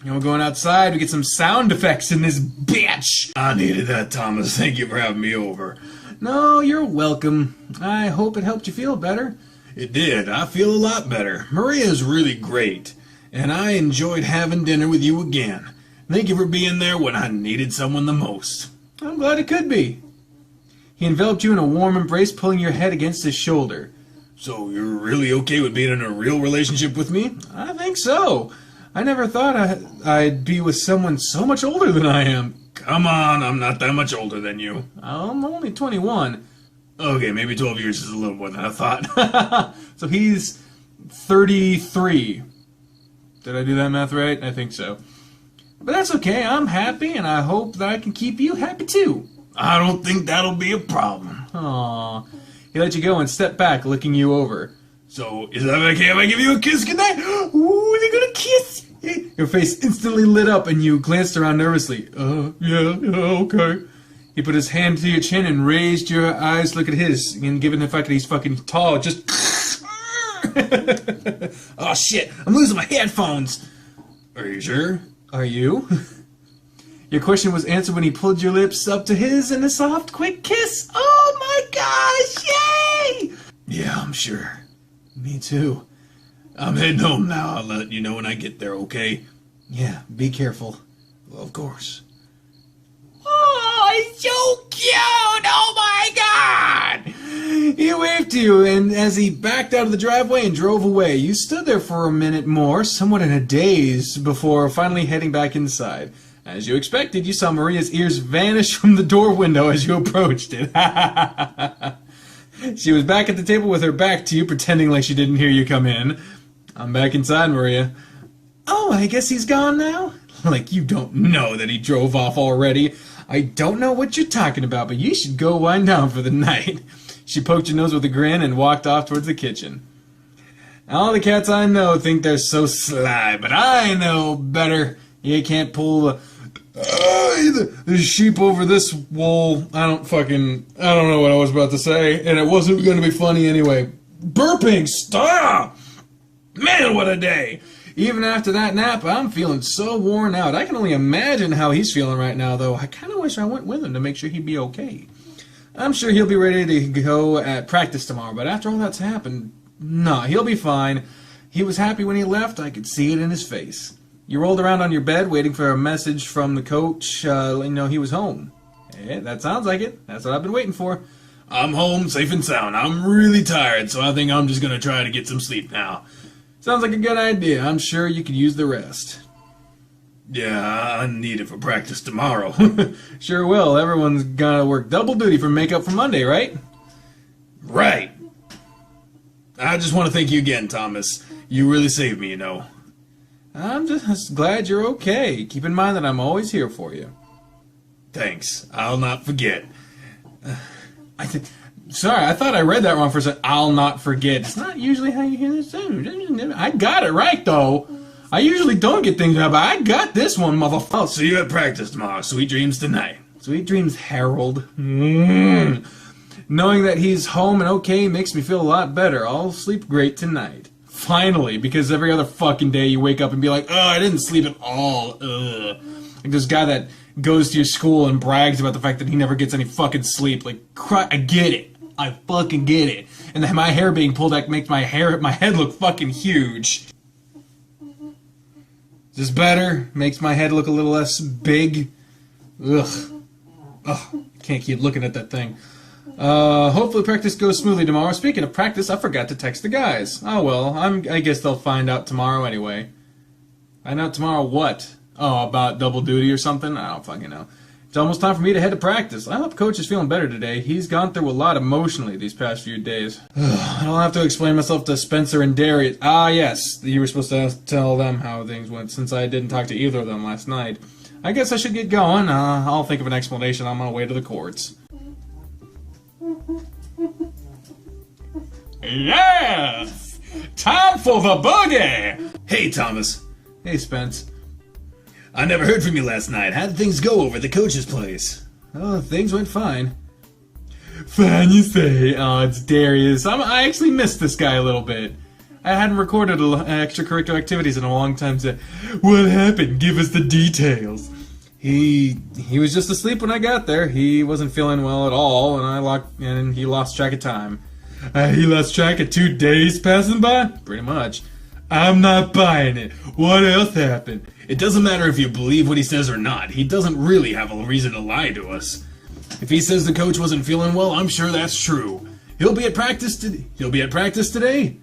We're going outside to get some sound effects in this bitch. I needed that, Thomas. Thank you for having me over. No, you're welcome. I hope it helped you feel better. It did. I feel a lot better. Maria's really great, and I enjoyed having dinner with you again. Thank you for being there when I needed someone the most. I'm glad it could be. He enveloped you in a warm embrace, pulling your head against his shoulder. So you're really okay with being in a real relationship with me? I think so. I never thought I'd be with someone so much older than I am. Come on, I'm not that much older than you. I'm only 21. Okay, maybe 12 years is a little more than I thought. So he's 33. Did I do that math right? I think so. But that's okay. I'm happy, and I hope that I can keep you happy too. I don't think that'll be a problem. Aw. He let you go and stepped back, looking you over. So, is that okay if I give you a kiss goodnight? Ooh, they're gonna kiss! Your face instantly lit up, and you glanced around nervously. Yeah, okay. He put his hand to your chin and raised your eyes to look at his. And given the fact that he's fucking tall, just... Oh shit, I'm losing my headphones. Are you sure? Are you? Your question was answered when he pulled your lips up to his in a soft, quick kiss. Oh my gosh, yay! Yeah, I'm sure. Me too. I'm heading home now. I'll let you know when I get there, okay? Yeah, be careful. Well, of course. Oh, it's so cute! Oh my god! He waved to you, and as he backed out of the driveway and drove away, you stood there for a minute more, somewhat in a daze, before finally heading back inside. As you expected, you saw Maria's ears vanish from the door window as you approached it. She was back at the table with her back to you, pretending like she didn't hear you come in. I'm back inside, Maria. Oh, I guess he's gone now? Like you don't know that he drove off already. I don't know what you're talking about, but you should go wind down for the night. She poked your nose with a grin and walked off towards the kitchen. All the cats I know think they're so sly, but I know better. You can't pull the sheep over this wool. I don't know what I was about to say, and it wasn't going to be funny anyway. Burping, stop! Man, what a day! Even after that nap, I'm feeling so worn out. I can only imagine how he's feeling right now, though. I kind of wish I went with him to make sure he'd be okay. I'm sure he'll be ready to go at practice tomorrow, but after all that's happened, no, he'll be fine. He was happy when he left. I could see it in his face. You rolled around on your bed waiting for a message from the coach, letting you know he was home. Hey, that sounds like it. That's what I've been waiting for. I'm home, safe and sound. I'm really tired, so I think I'm just gonna try to get some sleep now. Sounds like a good idea. I'm sure you could use the rest. Yeah, I need it for practice tomorrow. Sure will. Everyone's gonna work double duty for makeup for Monday, right? Right. I just want to thank you again, Thomas. You really saved me, you know. I'm just glad you're okay. Keep in mind that I'm always here for you. Thanks. I'll not forget. Sorry, I thought I read that wrong for a second. I'll not forget. It's not usually how you hear this. I got it right, though. I usually don't get things right, but I got this one, motherfucker. I'll see you at practice tomorrow. Sweet dreams tonight. Sweet dreams, Harold. Knowing that he's home and okay makes me feel a lot better. I'll sleep great tonight. Finally, because every other fucking day you wake up and be like, oh, I didn't sleep at all. Ugh. Like this guy that goes to your school and brags about the fact that he never gets any fucking sleep. Like, I get it. I fucking get it. And then my hair being pulled back makes my head look fucking huge. Is this better? Makes my head look a little less big. Ugh. Ugh. Can't keep looking at that thing. Hopefully practice goes smoothly tomorrow. Speaking of practice, I forgot to text the guys. Oh well, I guess they'll find out tomorrow anyway. Find out tomorrow what? Oh, about double duty or something? I don't fucking know. It's almost time for me to head to practice. I hope Coach is feeling better today. He's gone through a lot emotionally these past few days. I don't have to explain myself to Spencer and Darius. Ah, yes. You were supposed to tell them how things went since I didn't talk to either of them last night. I guess I should get going. I'll think of an explanation on my way to the courts. Yes! Time for the boogie! Hey, Thomas. Hey, Spence. I never heard from you last night. How did things go over at the coach's place? Oh, things went fine. Fine, you say. Oh, it's Darius. I actually missed this guy a little bit. I hadn't recorded extracurricular activities in a long time, so what happened? Give us the details. He was just asleep when I got there. He wasn't feeling well at all, and he lost track of time. He lost track of 2 days passing by? Pretty much. I'm not buying it. What else happened? It doesn't matter if you believe what he says or not. He doesn't really have a reason to lie to us. If he says the coach wasn't feeling well, I'm sure that's true. He'll be at practice today.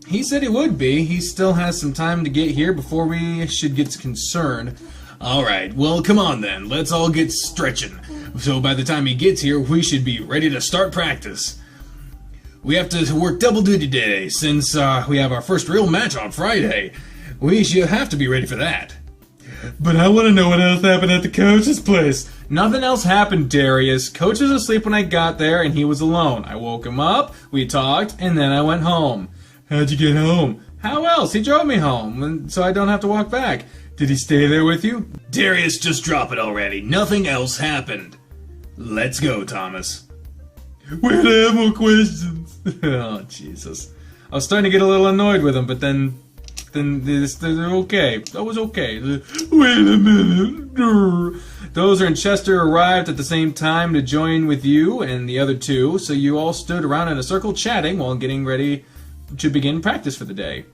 He said he would be. He still has some time to get here before we should get concerned. Alright, well, come on then. Let's all get stretching. So by the time he gets here, we should be ready to start practice. We have to work double duty today, since we have our first real match on Friday. We should have to be ready for that. But I want to know what else happened at the coach's place. Nothing else happened, Darius. Coach was asleep when I got there, and he was alone. I woke him up, we talked, and then I went home. How'd you get home? How else? He drove me home, and so I don't have to walk back. Did he stay there with you? Darius, just drop it already. Nothing else happened. Let's go, Thomas. We're gonna have more questions. Oh, Jesus. I was starting to get a little annoyed with him, but then they're okay. That was okay. Wait a minute. Those in Chester arrived at the same time to join with you and the other two, so you all stood around in a circle chatting while getting ready to begin practice for the day.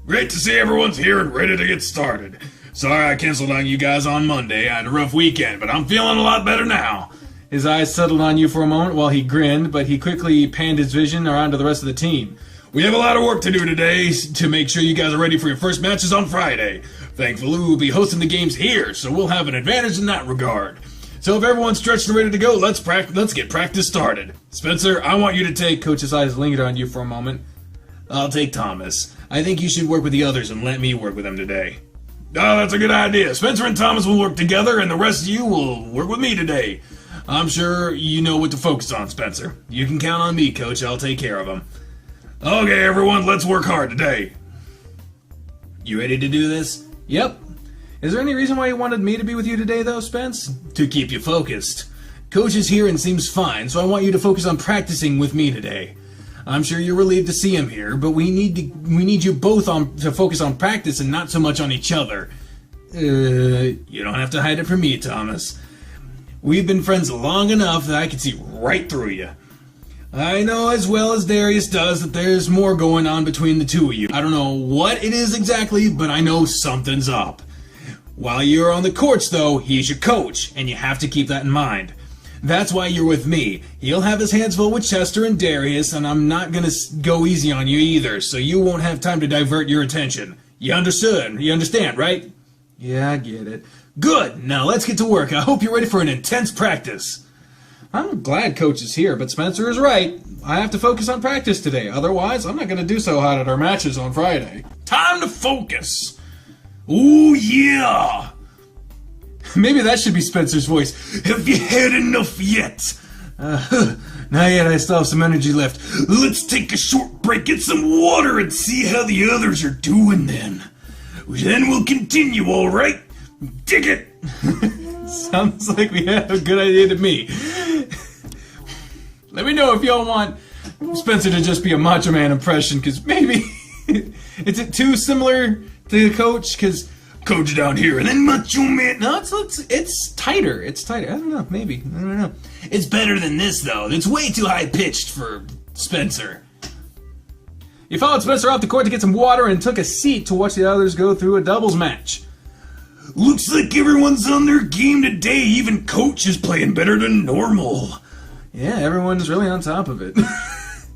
Great to see everyone's here and ready to get started. Sorry I canceled on you guys on Monday. I had a rough weekend, but I'm feeling a lot better now. His eyes settled on you for a moment while he grinned, but he quickly panned his vision around to the rest of the team. We have a lot of work to do today to make sure you guys are ready for your first matches on Friday. Thankfully, we'll be hosting the games here, so we'll have an advantage in that regard. So if everyone's stretched and ready to go, let's get practice started. Spencer, I want you to take... Coach's eyes lingered on you for a moment. I'll take Thomas. I think you should work with the others and let me work with them today. Oh, that's a good idea. Spencer and Thomas will work together, and the rest of you will work with me today. I'm sure you know what to focus on, Spencer. You can count on me, Coach. I'll take care of them. Okay, everyone, let's work hard today. You ready to do this? Yep. Is there any reason why you wanted me to be with you today, though, Spence? To keep you focused. Coach is here and seems fine, so I want you to focus on practicing with me today. I'm sure you're relieved to see him here, but we need you both to focus on practice and not so much on each other. You don't have to hide it from me, Thomas. We've been friends long enough that I can see right through you. I know as well as Darius does that there's more going on between the two of you. I don't know what it is exactly, but I know something's up. While you're on the courts, though, he's your coach, and you have to keep that in mind. That's why you're with me. He'll have his hands full with Chester and Darius, and I'm not gonna go easy on you either, so you won't have time to divert your attention. You understood? You understand, right? Yeah, I get it. Good! Now let's get to work. I hope you're ready for an intense practice. I'm glad Coach is here, but Spencer is right. I have to focus on practice today. Otherwise, I'm not going to do so hot at our matches on Friday. Time to focus! Ooh, yeah! Maybe that should be Spencer's voice. Have you had enough yet? Not yet. I still have some energy left. Let's take a short break, get some water, and see how the others are doing then. Then we'll continue, all right? Dig it! Sounds like we have a good idea to me. Let me know if y'all want Spencer to just be a Macho Man impression, because maybe... Is it too similar to Coach? Because Coach down here, and then Macho Man... No, it's tighter. It's tighter. I don't know. Maybe. I don't know. It's better than this, though. It's way too high-pitched for Spencer. You followed Spencer off the court to get some water and took a seat to watch the others go through a doubles match. Looks like everyone's on their game today. Even Coach is playing better than normal. Yeah, everyone's really on top of it.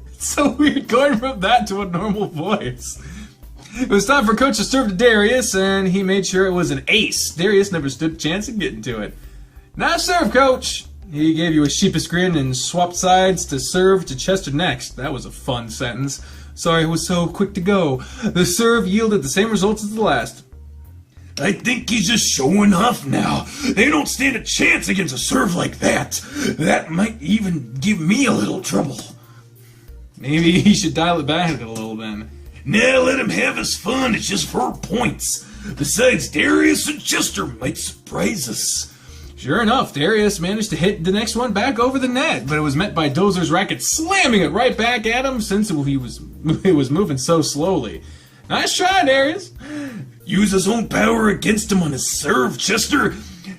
It's so weird going from that to a normal voice. It was time for Coach to serve to Darius, and he made sure it was an ace. Darius never stood a chance of getting to it. Nice serve, Coach! He gave you a sheepish grin and swapped sides to serve to Chester next. That was a fun sentence. Sorry it was so quick to go. The serve yielded the same results as the last. I think he's just showing off now. They don't stand a chance against a serve like that. That might even give me a little trouble. Maybe he should dial it back a little then. Nah, let him have his fun. It's just 4 points. Besides, Darius and Chester might surprise us. Sure enough, Darius managed to hit the next one back over the net, but it was met by Dozer's racket slamming it right back at him since it was moving so slowly. Nice try, Darius. Use his own power against him on his serve, Chester.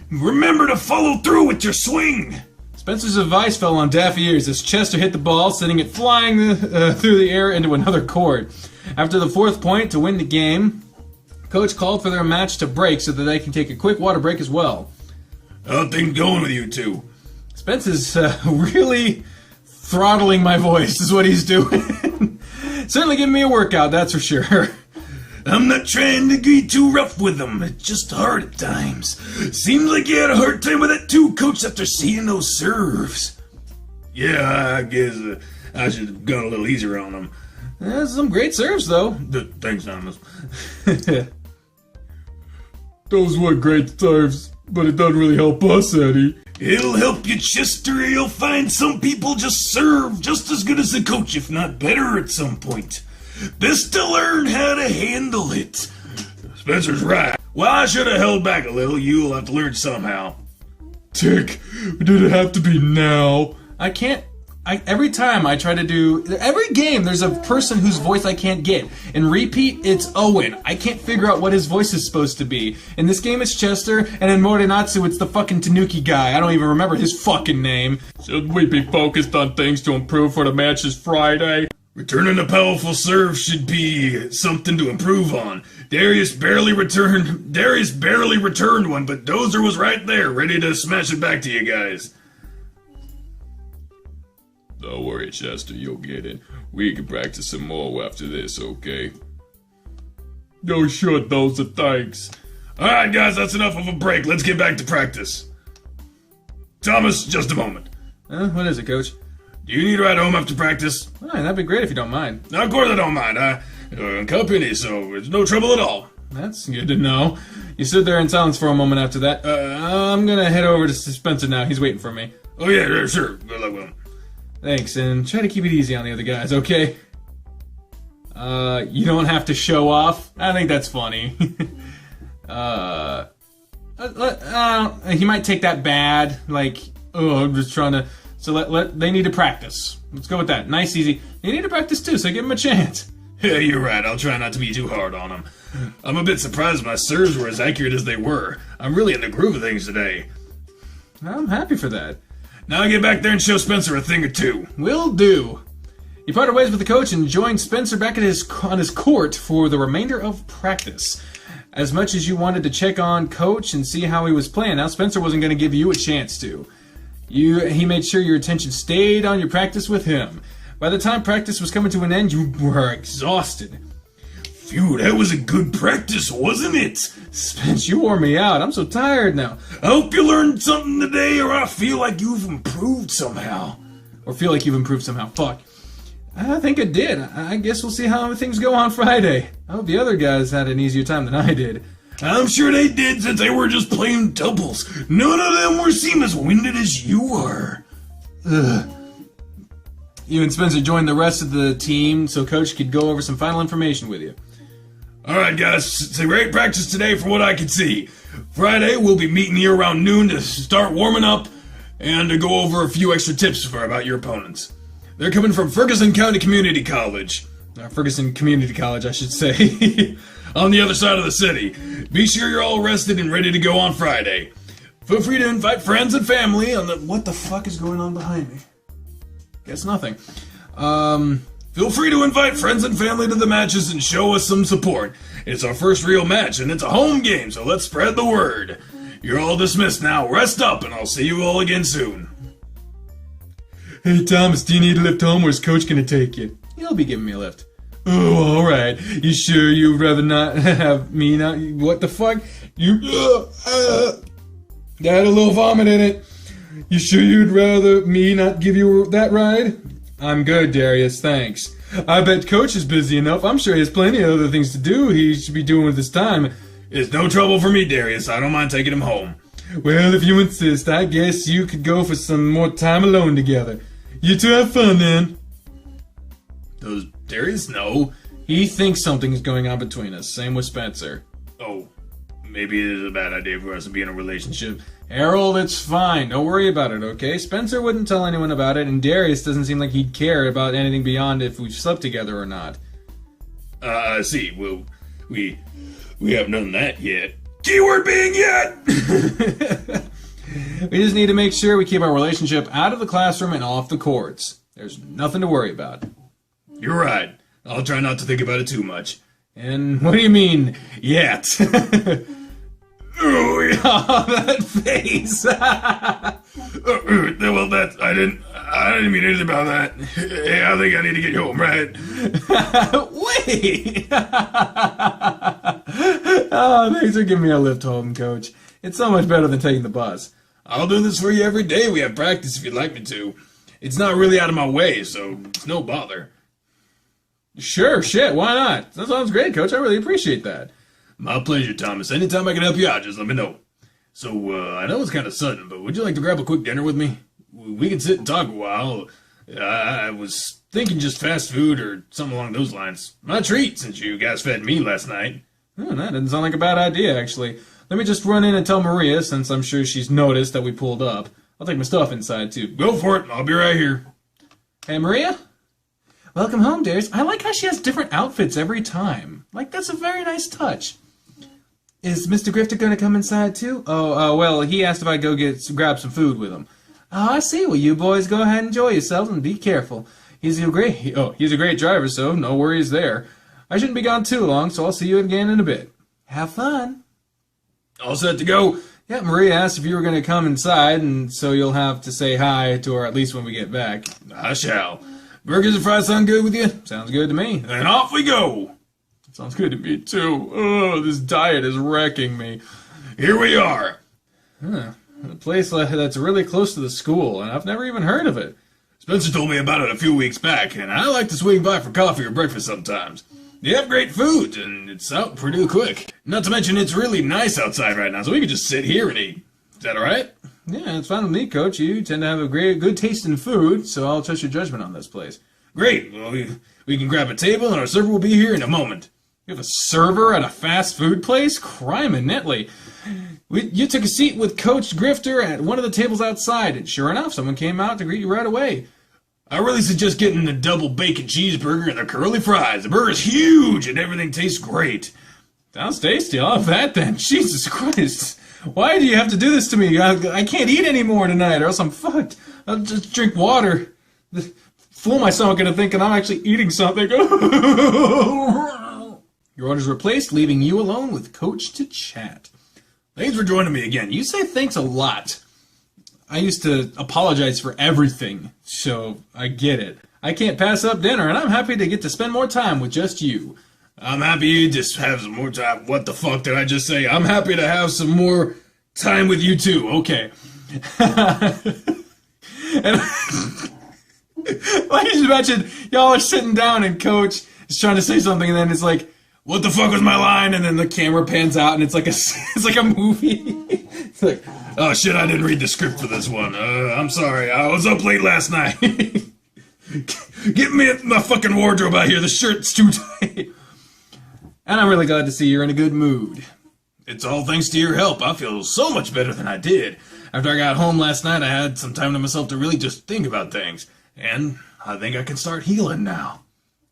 Remember to follow through with your swing. Spencer's advice fell on deaf ears as Chester hit the ball, sending it flying through the air into another court. After the 4th point to win the game, Coach called for their match to break so that they can take a quick water break as well. How things going with you two? Spence is really throttling my voice is what he's doing. Certainly giving me a workout, that's for sure. I'm not trying to be too rough with him. It's just hard at times. Seems like you had a hard time with that too, Coach, after seeing those serves. Yeah, I guess I should have gone a little easier on him. Some great serves, though. Thanks, Thomas. Those were great serves, but it doesn't really help us, Eddie. It'll help you, Chester. You'll find some people just serve just as good as the coach, if not better at some point. Best to learn how to handle it. Spencer's right. Well, I should have held back a little. You'll have to learn somehow. Dick, did it have to be now? Every time I try to do, every game there's a person whose voice I can't get. In repeat, it's Owen. I can't figure out what his voice is supposed to be. In this game it's Chester, and in Morinatsu it's the fucking Tanuki guy. I don't even remember his fucking name. Should we be focused on things to improve for the matches Friday? Returning a powerful serve should be something to improve on. Darius barely returned one, but Dozer was right there, ready to smash it back to you guys. Don't worry, Chester, you'll get it. We can practice some more after this, okay? No, sure, Dozer, thanks. Alright, guys, that's enough of a break. Let's get back to practice. Thomas, just a moment. What is it, Coach? Do you need a ride home after practice? That'd be great if you don't mind. Of course I don't mind. I'm in company, so it's no trouble at all. That's good to know. You stood there in silence for a moment after that. I'm gonna head over to Spencer now. He's waiting for me. Oh yeah, sure. Good luck with him. Thanks, and try to keep it easy on the other guys, okay? You don't have to show off. I think that's funny. He might take that bad, like, oh, I'm just trying to... So they need to practice. Let's go with that. Nice, easy. They need to practice too, so give them a chance. Yeah, you're right. I'll try not to be too hard on them. I'm a bit surprised my serves were as accurate as they were. I'm really in the groove of things today. I'm happy for that. Now get back there and show Spencer a thing or two. Will do. You parted ways with the coach and joined Spencer back at on his court for the remainder of practice. As much as you wanted to check on Coach and see how he was playing, now Spencer wasn't going to give you a chance to. He made sure your attention stayed on your practice with him. By the time practice was coming to an end, you were exhausted. Phew, that was a good practice, wasn't it? Spence, you wore me out. I'm so tired now. I hope you learned something today, or I feel like you've improved somehow. Fuck. I think I did. I guess we'll see how things go on Friday. I hope the other guys had an easier time than I did. I'm sure they did, since they were just playing doubles. None of them seem as winded as you were. Ugh. You and Spencer joined the rest of the team so Coach could go over some final information with you. Alright guys, it's a great practice today from what I can see. Friday we'll be meeting here around noon to start warming up and to go over a few extra tips about your opponents. They're coming from Ferguson County Community College. Ferguson Community College, I should say. On the other side of the city. Be sure you're all rested and ready to go on Friday. Feel free to invite friends and family on the... What the fuck is going on behind me? Guess nothing. Feel free to invite friends and family to the matches and show us some support. It's our first real match and it's a home game, so let's spread the word. You're all dismissed now. Rest up and I'll see you all again soon. Hey Thomas, do you need a lift home or is Coach gonna take you? He'll be giving me a lift. Oh, alright. You sure you'd rather not have me not... What the fuck? That had a little vomit in it. You sure you'd rather me not give you that ride? I'm good, Darius, thanks. I bet Coach is busy enough. I'm sure he has plenty of other things to do he should be doing with his time. It's no trouble for me, Darius. I don't mind taking him home. Well, if you insist, I guess you could go for some more time alone together. You two have fun, then. Does Darius know? He thinks something's going on between us. Same with Spencer. Oh, maybe it is a bad idea for us to be in a relationship. Harold, it's fine. Don't worry about it, okay? Spencer wouldn't tell anyone about it, and Darius doesn't seem like he'd care about anything beyond if we've slept together or not. I see. Well, we haven't done that yet. Keyword being yet! We just need to make sure we keep our relationship out of the classroom and off the courts. There's nothing to worry about. You're right. I'll try not to think about it too much. And what do you mean, yet? Oh, that face! Well, I I didn't mean anything about that. Hey, I think I need to get home, right? Wait! Oh, thanks for giving me a lift home, Coach. It's so much better than taking the bus. I'll do this for you every day we have practice if you'd like me to. It's not really out of my way, so it's no bother. Sure, shit, why not? That sounds great, Coach. I really appreciate that. My pleasure, Thomas. Anytime I can help you out, just let me know. So, I know it's kind of sudden, but would you like to grab a quick dinner with me? We can sit and talk a while. I was thinking just fast food or something along those lines. My treat, since you guys fed me last night. Oh, that doesn't sound like a bad idea, actually. Let me just run in and tell Maria, since I'm sure she's noticed that we pulled up. I'll take my stuff inside, too. Go for it. I'll be right here. Hey, Maria? Welcome home, dears. I like how she has different outfits every time. Like, that's a very nice touch. Is Mr. Grifter going to come inside, too? Well, he asked if I'd go grab some food with him. Oh, I see. Well, you boys go ahead and enjoy yourselves and be careful. He's a great driver, so no worries there. I shouldn't be gone too long, so I'll see you again in a bit. Have fun. All set to go? Yeah, Maria asked if you were going to come inside, and so you'll have to say hi to her at least when we get back. I shall. Burgers and fries sound good with you? Sounds good to me. Then off we go. Sounds good to me, too. Oh, this diet is wrecking me. Here we are. A place that's really close to the school, and I've never even heard of it. Spencer told me about it a few weeks back, and I like to swing by for coffee or breakfast sometimes. They have great food, and it's out pretty quick. Not to mention it's really nice outside right now, so we could just sit here and eat. Is that alright? Yeah, it's fine with me, Coach. You tend to have a good taste in food, so I'll trust your judgment on this place. Great. Well, we can grab a table, and our server will be here in a moment. You have a server at a fast food place? Crime and Netley. You took a seat with Coach Grifter at one of the tables outside, and sure enough, someone came out to greet you right away. I really suggest getting the double bacon cheeseburger and the curly fries. The burger's huge, and everything tastes great. Sounds tasty. I'll have that then. Jesus Christ. Why do you have to do this to me? I can't eat anymore tonight, or else I'm fucked. I'll just drink water. Fool my stomach into thinking I'm actually eating something. Your orders were placed, leaving you alone with Coach to chat. Thanks for joining me again. You say thanks a lot. I used to apologize for everything, so I get it. I can't pass up dinner, and I'm happy to get to spend more time with just you. I'm happy you just have some more time. What the fuck did I just say? I'm happy to have some more time with you too. Okay. And I just imagine y'all are sitting down and Coach is trying to say something, and then it's like, what the fuck was my line? and then the camera pans out, and it's like a movie. It's like, oh shit, I didn't read the script for this one. I'm sorry. I was up late last night. Get me my fucking wardrobe out here. The shirt's too tight. And I'm really glad to see you're in a good mood. It's all thanks to your help. I feel so much better than I did. After I got home last night, I had some time to myself to really just think about things. And I think I can start healing now.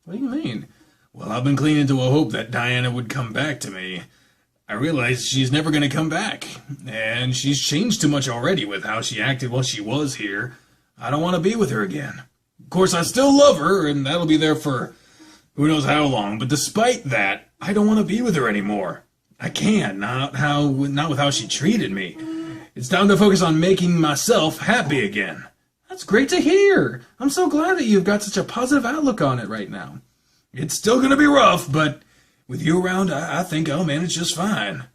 What do you mean? Well, I've been clinging to a hope that Diana would come back to me. I realized she's never going to come back. And she's changed too much already with how she acted while she was here. I don't want to be with her again. Of course, I still love her, and that'll be there for who knows how long. But despite that, I don't want to be with her anymore. I can't, not with how she treated me. It's time to focus on making myself happy again. That's great to hear. I'm so glad that you've got such a positive outlook on it right now. It's still going to be rough, but with you around, I think I'll manage just fine.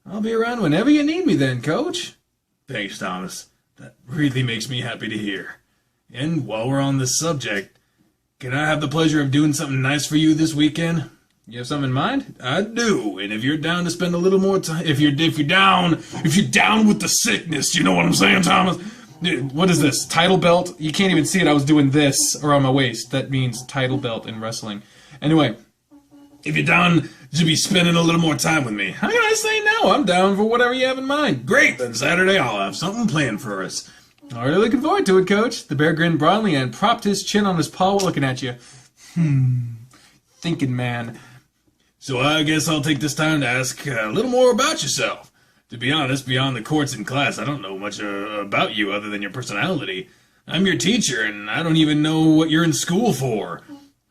I'll be around whenever you need me then, Coach. Thanks, Thomas. That really makes me happy to hear. And while we're on this subject, can I have the pleasure of doing something nice for you this weekend? You have something in mind? I do, and if you're down to spend a little more time, if you're down with the sickness, you know what I'm saying, Thomas? What is this? Title belt? You can't even see it. I was doing this around my waist. That means title belt in wrestling. Anyway, if you're down to be spending a little more time with me, how can I say no? I'm down for whatever you have in mind. Great, then Saturday I'll have something planned for us. Already looking forward to it, Coach. The bear grinned broadly and propped his chin on his paw while looking at you. Thinking man. So I guess I'll take this time to ask a little more about yourself. To be honest, beyond the courts and class, I don't know much about you other than your personality. I'm your teacher, and I don't even know what you're in school for.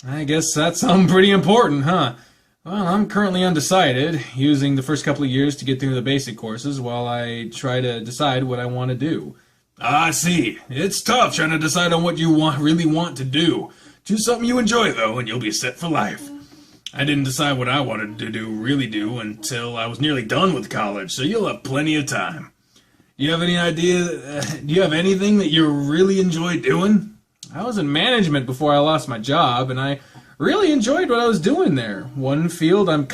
I guess that's something pretty important, huh? Well, I'm currently undecided, using the first couple of years to get through the basic courses while I try to decide what I want to do. I see. It's tough trying to decide on what you really want to do. Choose something you enjoy, though, and you'll be set for life. I didn't decide what I wanted to really do, until I was nearly done with college, so you'll have plenty of time. You have any idea, do you have anything that you really enjoy doing? I was in management before I lost my job, and I really enjoyed what I was doing there. One field I'm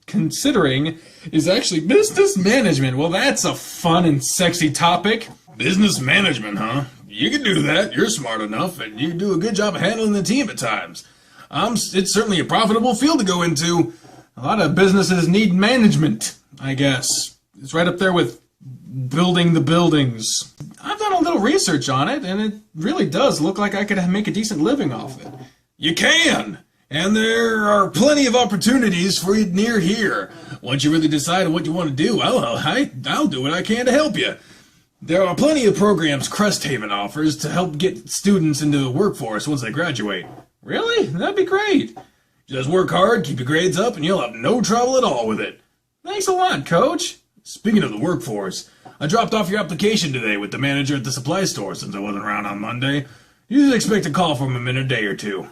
considering is actually business management. Well, that's a fun and sexy topic. Business management, huh? You can do that. You're smart enough, and you do a good job of handling the team at times. It's certainly a profitable field to go into. A lot of businesses need management, I guess. It's right up there with building the buildings. I've done a little research on it, and it really does look like I could make a decent living off it. You can! And there are plenty of opportunities for you near here. Once you really decide on what you want to do, I'll do what I can to help you. There are plenty of programs Cresthaven offers to help get students into the workforce once they graduate. Really? That'd be great. Just work hard, keep your grades up, and you'll have no trouble at all with it. Thanks a lot, Coach. Speaking of the workforce, I dropped off your application today with the manager at the supply store since I wasn't around on Monday. You should expect a call from him in a day or two.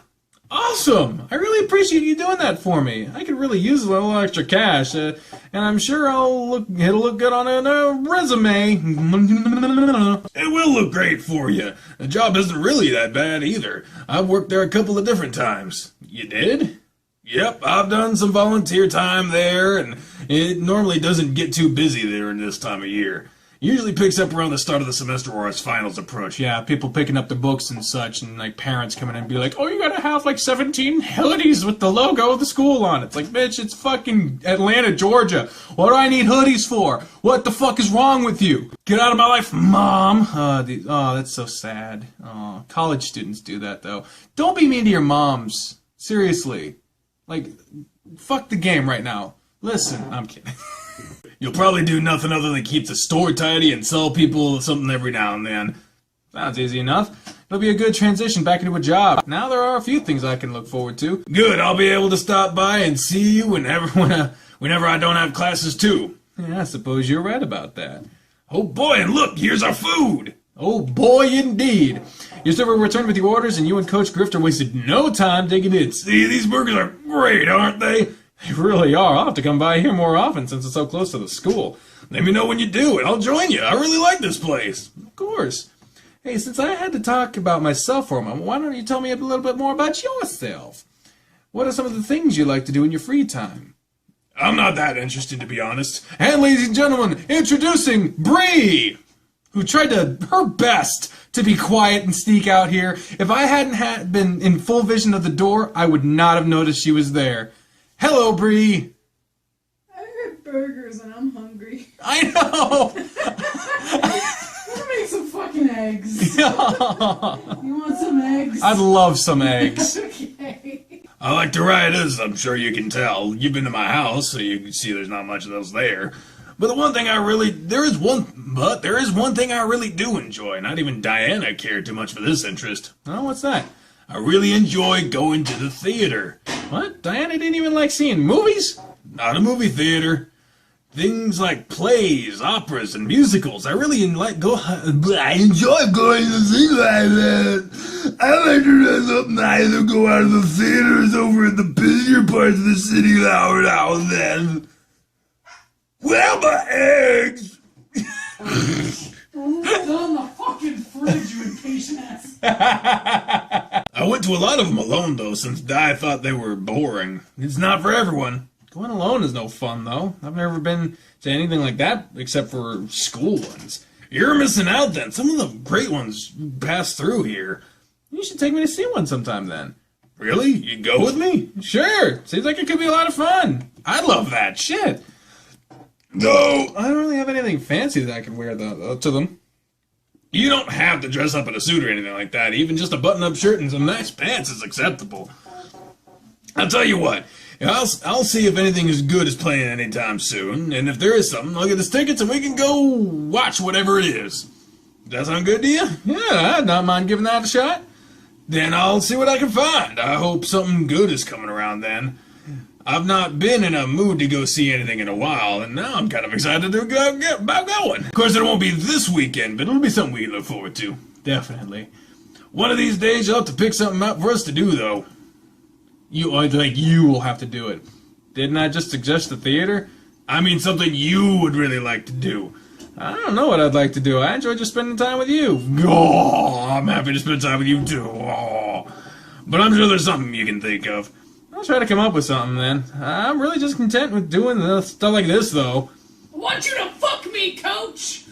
Awesome! I really appreciate you doing that for me. I could really use a little extra cash, and I'm sure it'll look good on a resume. It will look great for you. The job isn't really that bad either. I've worked there a couple of different times. You did? Yep, I've done some volunteer time there, and it normally doesn't get too busy there in this time of year. It usually picks up around the start of the semester or as finals approach. Yeah, people picking up the books and such, and like parents coming in and be like, oh, you gotta have like 17 hoodies with the logo of the school on it. It's like, bitch, it's fucking Atlanta, Georgia. What do I need hoodies for? What the fuck is wrong with you? Get out of my life, Mom. Oh, that's so sad. Oh, college students do that, though. Don't be mean to your moms. Seriously. Like, fuck the game right now. Listen, I'm kidding. You'll probably do nothing other than keep the store tidy and sell people something every now and then. Sounds easy enough. It'll be a good transition back into a job. Now there are a few things I can look forward to. Good, I'll be able to stop by and see you whenever I don't have classes too. Yeah, I suppose you're right about that. Oh boy, and look, here's our food! Oh boy, indeed. Your server returned with your orders, and you and Coach Grifter wasted no time digging in. See, these burgers are great, aren't they? They really are. I'll have to come by here more often since it's so close to the school. Let me know when you do, and I'll join you. I really like this place. Of course. Hey, since I had to talk about myself for a moment, why don't you tell me a little bit more about yourself? What are some of the things you like to do in your free time? I'm not that interested, to be honest. And ladies and gentlemen, introducing Bree, who tried her best to be quiet and sneak out here. If I hadn't been in full vision of the door, I would not have noticed she was there. Hello, Bree. I heard burgers and I'm hungry. I know. Let's make some fucking eggs. You want some eggs? I'd love some eggs. Okay. I like to ride, as I'm sure you can tell. You've been to my house, so you can see there's not much of those there. But there is one thing I really do enjoy. Not even Diana cared too much for this interest. Oh, what's that? I really enjoy going to the theater. What? Diana didn't even like seeing movies? Not a movie theater. Things like plays, operas, and musicals. I really enjoy going to things like that. I like to dress up nice and go out to the theaters over in the busier parts of the city now and then. Well, my eggs! Still in the fucking fridge, you impatient ass. I went to a lot of them alone, though, since Di thought they were boring. It's not for everyone. Going alone is no fun, though. I've never been to anything like that except for school ones. You're missing out, then. Some of the great ones pass through here. You should take me to see one sometime, then. Really? You go with me? Sure. Seems like it could be a lot of fun. I'd love that. Shit. No. I don't really have anything fancy that I can wear to them. You don't have to dress up in a suit or anything like that. Even just a button-up shirt and some nice pants is acceptable. I'll tell you what. I'll see if anything as good is playing anytime soon. And if there is something, I'll get us tickets and we can go watch whatever it is. Does that sound good to you? Yeah, I'd not mind giving that a shot. Then I'll see what I can find. I hope something good is coming around then. I've not been in a mood to go see anything in a while, and now I'm kind of excited to get about going. Of course, it won't be this weekend, but it'll be something we can look forward to. Definitely. One of these days, you'll have to pick something out for us to do, though. You will have to do it. Didn't I just suggest the theater? I mean something you would really like to do. I don't know what I'd like to do. I enjoy just spending time with you. Oh, I'm happy to spend time with you, too. Oh. But I'm sure there's something you can think of. I'll try to come up with something then. I'm really just content with doing stuff like this, though. I want you to fuck me, coach!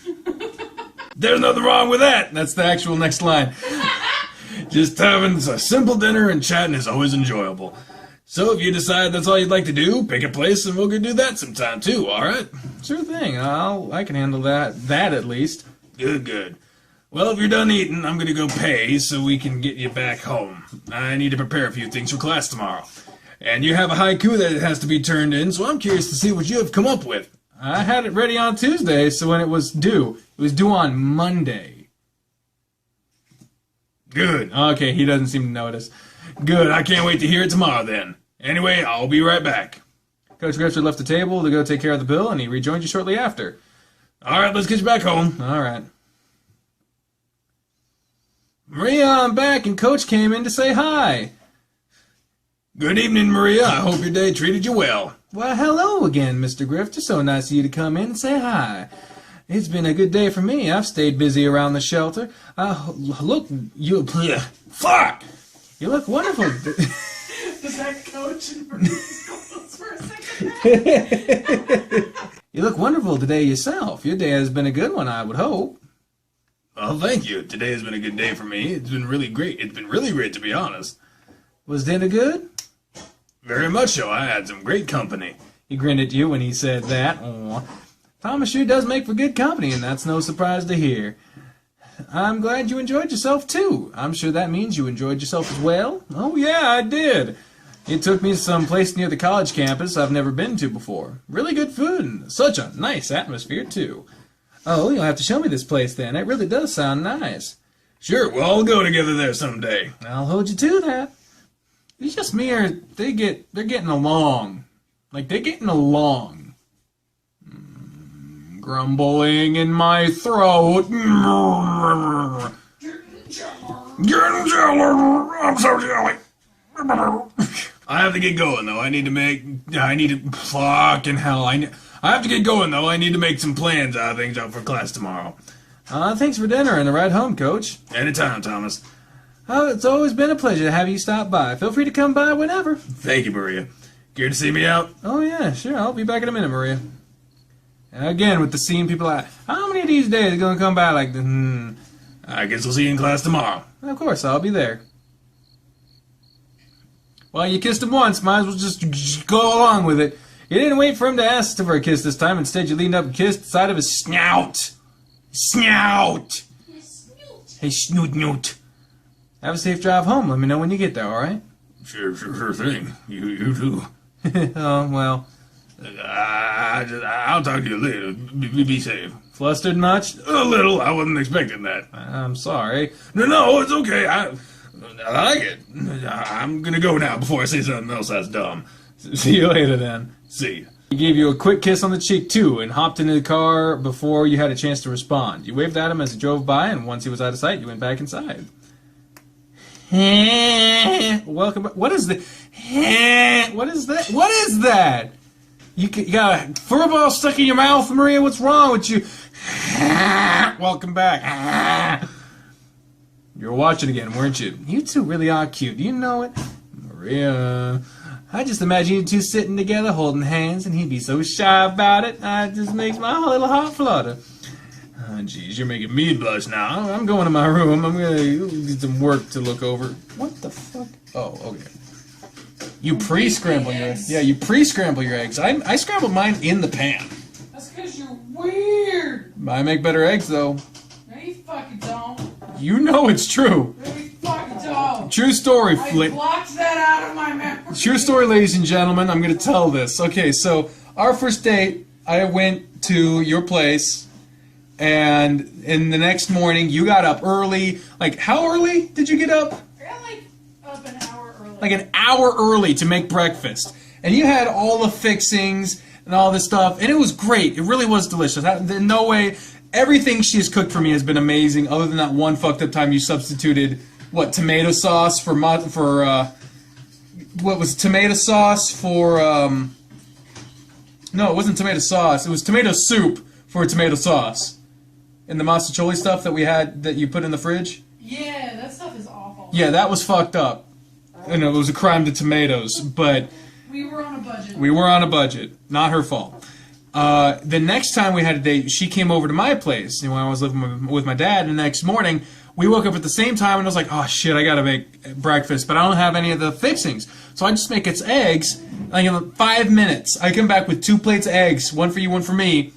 There's nothing wrong with that. That's the actual next line. Just having a simple dinner and chatting is always enjoyable. So if you decide that's all you'd like to do, pick a place and we'll go do that sometime too, alright? Sure thing. I can handle that at least. Good, good. Well, if you're done eating, I'm gonna go pay so we can get you back home. I need to prepare a few things for class tomorrow. And you have a haiku that has to be turned in, so I'm curious to see what you have come up with. I had it ready on Tuesday, so when it was due on Monday. Good. Okay, he doesn't seem to notice. Good, I can't wait to hear it tomorrow then. Anyway, I'll be right back. Coach Grifter left the table to go take care of the bill, and he rejoined you shortly after. Alright, let's get you back home. Alright. Maria, I'm back, and Coach came in to say hi. Good evening, Maria. I hope your day treated you well. Well, hello again, Mr. Grifter. So nice of you to come in and say hi. It's been a good day for me. I've stayed busy around the shelter. Look, you... Fuck! You look wonderful. Does that coach and for a second? You look wonderful today yourself. Your day has been a good one, I would hope. Well, thank you. Today has been a good day for me. It's been really great. It's been really great, to be honest. Was dinner good? Very much so. I had some great company. He grinned at you when he said that. Aw. Thomas sure does make for good company, and that's no surprise to hear. I'm glad you enjoyed yourself, too. I'm sure that means you enjoyed yourself as well. Oh, yeah, I did. It took me to some place near the college campus I've never been to before. Really good food, and such a nice atmosphere, too. Oh, you'll have to show me this place, then. It really does sound nice. Sure, we'll all go together there someday. I'll hold you to that. It's just me or they're getting along. Like, they're getting along. Grumbling in my throat. Getting jelly. I'm so jelly. I have to get going, though. Fucking hell. I have to get going, though. I need to make some plans things out for class tomorrow. Thanks for dinner and the ride home, Coach. Anytime, Thomas. Oh, it's always been a pleasure to have you stop by. Feel free to come by whenever. Thank you, Maria. Care to see me out? Oh, yeah, sure. I'll be back in a minute, Maria. Again, with the seeing people out. How many of these days are going to come by like this? I guess we'll see you in class tomorrow. Of course, I'll be there. Well, you kissed him once. Might as well just go along with it. You didn't wait for him to ask for a kiss this time. Instead, you leaned up and kissed the side of his snout. Snout! Hey, snoot. Have a safe drive home. Let me know when you get there, alright? Sure thing. You too. Oh, well. I'll talk to you later. Be safe. Flustered much? A little. I wasn't expecting that. I'm sorry. No, it's okay. I like it. I'm gonna go now before I say something else that's dumb. See you later, then. See ya. He gave you a quick kiss on the cheek, too, and hopped into the car before you had a chance to respond. You waved at him as he drove by, and once he was out of sight, you went back inside. Welcome back. What is that? What is that? What is that? You got a furball stuck in your mouth, Maria? What's wrong with you? Welcome back. You were watching again, weren't you? You two really are cute. Do you know it? Maria. I just imagine you two sitting together, holding hands, and he'd be so shy about it. It just makes my little heart flutter. Oh, jeez, you're making me blush now. I'm going to my room. I'm going to get some work to look over. What the fuck? Oh, okay. You pre-scramble your eggs. Yeah, you pre-scramble your eggs. I scramble mine in the pan. That's because you're weird. I make better eggs, though. No, you fucking don't. You know it's true. No, you fucking don't. True story, I blocked that out of my memory. True story, ladies and gentlemen. I'm going to tell this. Okay, so our first date, I went to your place, and in the next morning, you got up early. Like, how early did you get up? I got like up an hour early. Like an hour early to make breakfast. and you had all the fixings and all this stuff, and it was great. It really was delicious. In no way, everything she's cooked for me has been amazing, other than that one fucked up time you substituted, tomato sauce for, what was tomato sauce for, no, it wasn't tomato sauce, it was tomato soup for tomato sauce. And the masticholi stuff that we had, that you put in the fridge? Yeah, that stuff is awful. Yeah, that was fucked up. And it was a crime to tomatoes, but... We were on a budget. We were on a budget. Not her fault. The next time we had a date, she came over to my place when I was living with my dad, and the next morning, we woke up at the same time, and I was like, oh shit, I gotta make breakfast, but I don't have any of the fixings. So I just make its eggs, like in 5 minutes. I come back with 2 plates of eggs, one for you, one for me,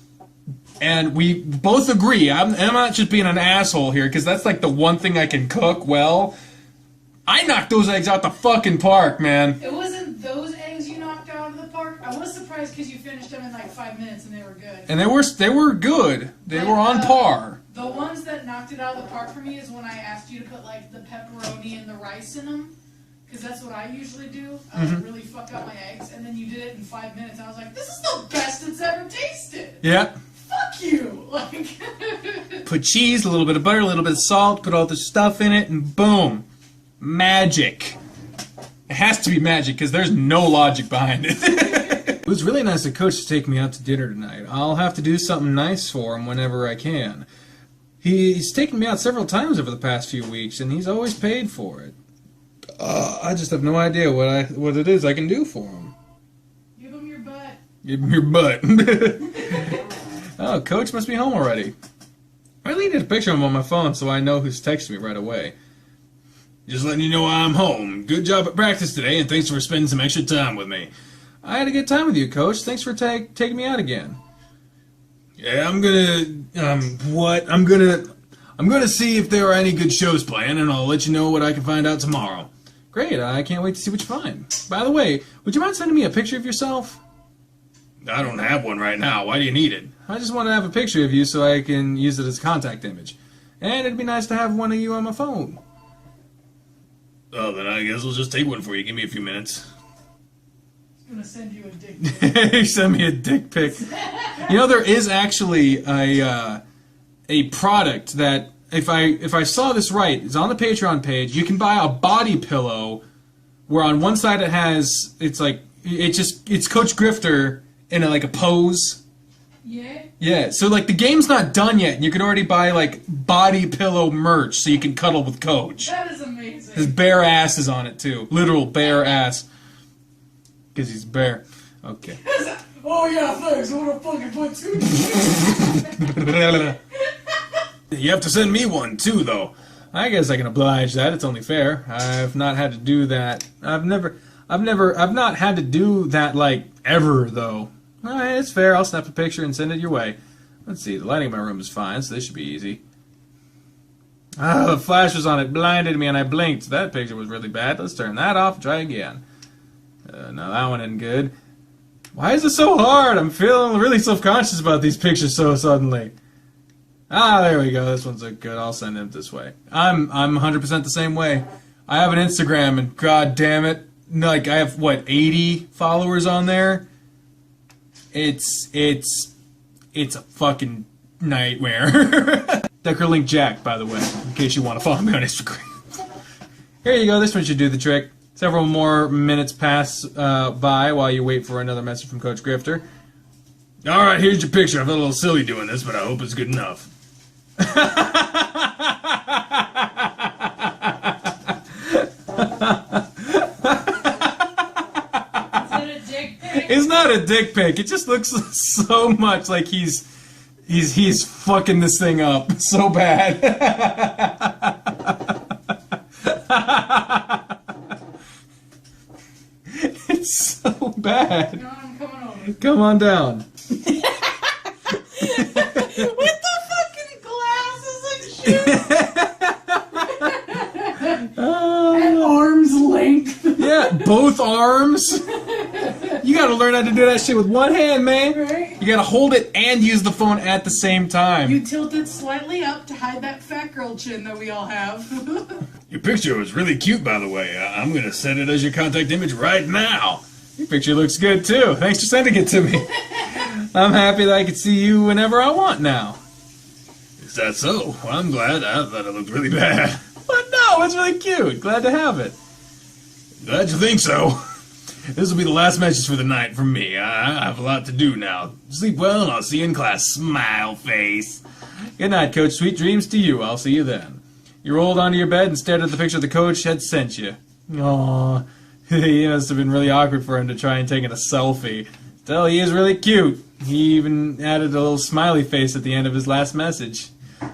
and we both agree. I'm not just being an asshole here, because that's like the one thing I can cook well. I knocked those eggs out the fucking park, man. It wasn't those eggs you knocked out of the park. I was surprised because you finished them in like 5 minutes and they were good. And they were good. They were on par. The ones that knocked it out of the park for me is when I asked you to put like the pepperoni and the rice in them. Because that's what I usually do. I really fuck up my eggs. And then you did it in 5 minutes. I was like, this is the best it's ever tasted. Yeah. Fuck you. Like, put cheese, a little bit of butter, a little bit of salt, put all the stuff in it, and boom. Magic. It has to be magic because there's no logic behind it. It was really nice of Coach to take me out to dinner tonight. I'll have to do something nice for him whenever I can. He's taken me out several times over the past few weeks, and he's always paid for it. I just have no idea what it is I can do for him. give him your butt. Give him your butt. Oh, Coach must be home already. I really need a picture of him on my phone so I know who's texting me right away. Just letting you know I'm home. Good job at practice today, and thanks for spending some extra time with me. I had a good time with you, Coach. Thanks for taking me out again. Yeah, I'm gonna see if there are any good shows planned, and I'll let you know what I can find out tomorrow. Great, I can't wait to see what you find. By the way, would you mind sending me a picture of yourself? I don't have one right now. Why do you need it? I just want to have a picture of you so I can use it as a contact image. And it'd be nice to have one of you on my phone. Oh, then I guess I'll just take one for you. Give me a few minutes. I'm gonna send you a dick pic. He sent me a dick pic. You know, there is actually a product that, if I saw this right, it's on the Patreon page. You can buy a body pillow where on one side it's Coach Grifter in a pose. Yeah? Yeah, so the game's not done yet, and you can already buy body pillow merch so you can cuddle with Coach. That is amazing. His bare ass is on it too. Literal bare ass. Because he's bare. Okay. Oh yeah, thanks. I wanna fucking put 2. You have to send me one too, though. I guess I can oblige that. It's only fair. I've not had to do that. I've not had to do that ever though. Alright, it's fair. I'll snap a picture and send it your way. Let's see. The lighting in my room is fine, so this should be easy. Ah, the flash was on. It blinded me and I blinked. That picture was really bad. Let's turn that off and try again. No, that one isn't good. Why is it so hard? I'm feeling really self-conscious about these pictures so suddenly. Ah, there we go. This one's good. I'll send it this way. I'm 100% the same way. I have an Instagram, and god damn it, I have 80 followers on there. It's a fucking nightmare. Deckerlink Jack, by the way, in case you want to follow me on Instagram. Here you go. This one should do the trick. Several more minutes pass by while you wait for another message from Coach Grifter. Alright, here's your picture. I feel a little silly doing this, but I hope it's good enough. Is it a dick pic? It's not a dick pic. It just looks so much like he's fucking this thing up so bad. It's so bad. No, I'm coming over. Come on down. With the fucking glasses and shit. At arm's length. Yeah, both arms. You gotta learn how to do that shit with one hand, man. Right? You gotta hold it and use the phone at the same time. You tilt it slightly up to hide that fat girl chin that we all have. Your picture was really cute, by the way. I'm gonna set it as your contact image right now. Your picture looks good too. Thanks for sending it to me. I'm happy that I can see you whenever I want now. Is that so? Well, I'm glad. I thought it looked really bad. But no, it's really cute. Glad to have it. Glad you think so. This will be the last message for the night from me. I have a lot to do now. Sleep well, and I'll see you in class. Smile face. Good night, Coach. Sweet dreams to you. I'll see you then. You rolled onto your bed and stared at the picture the coach had sent you. Aww. It must have been really awkward for him to try and take a selfie. Still, he is really cute. He even added a little smiley face at the end of his last message.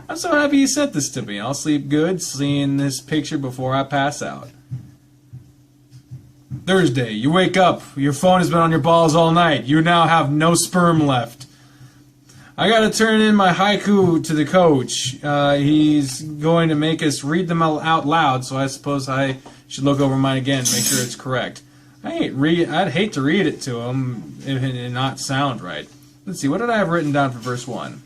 I'm so happy you sent this to me. I'll sleep good seeing this picture before I pass out. Thursday, you wake up. Your phone has been on your balls all night. You now have no sperm left. I gotta turn in my haiku to the coach. He's going to make us read them out loud, so I suppose I should look over mine again and make sure it's correct. I'd hate to read it to him and not sound right. Let's see, what did I have written down for verse 1?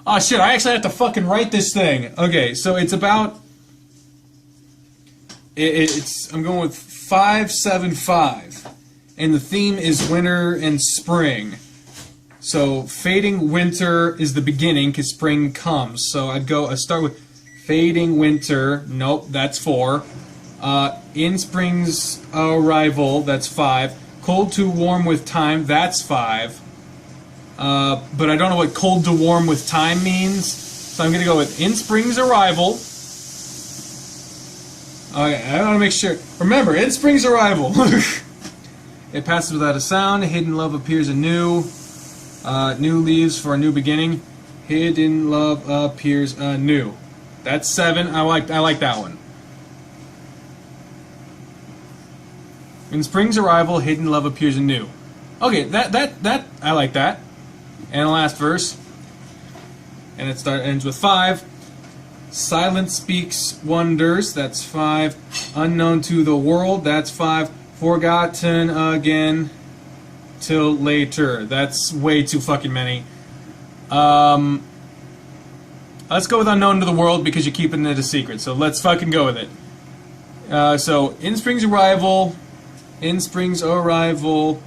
Oh shit, I actually have to fucking write this thing. Okay, so it's about... I'm going with 575. And the theme is winter and spring. So fading winter is the beginning because spring comes. So I start with fading winter. Nope, that's 4. In spring's arrival, that's 5. Cold to warm with time, that's 5. But I don't know what cold to warm with time means. So I'm going to go with in spring's arrival. Okay, I want to make sure. Remember, in spring's arrival. It passes without a sound. Hidden love appears anew. New leaves for a new beginning. Hidden love appears anew. That's 7. I like that one. In spring's arrival, hidden love appears anew. Okay, that I like that. And the last verse. And it ends with 5. Silence speaks wonders. That's 5. Unknown to the world. That's 5. Forgotten again till later. That's way too fucking many. Let's go with unknown to the world because you're keeping it a secret. So let's fucking go with it. So in spring's arrival. In spring's arrival.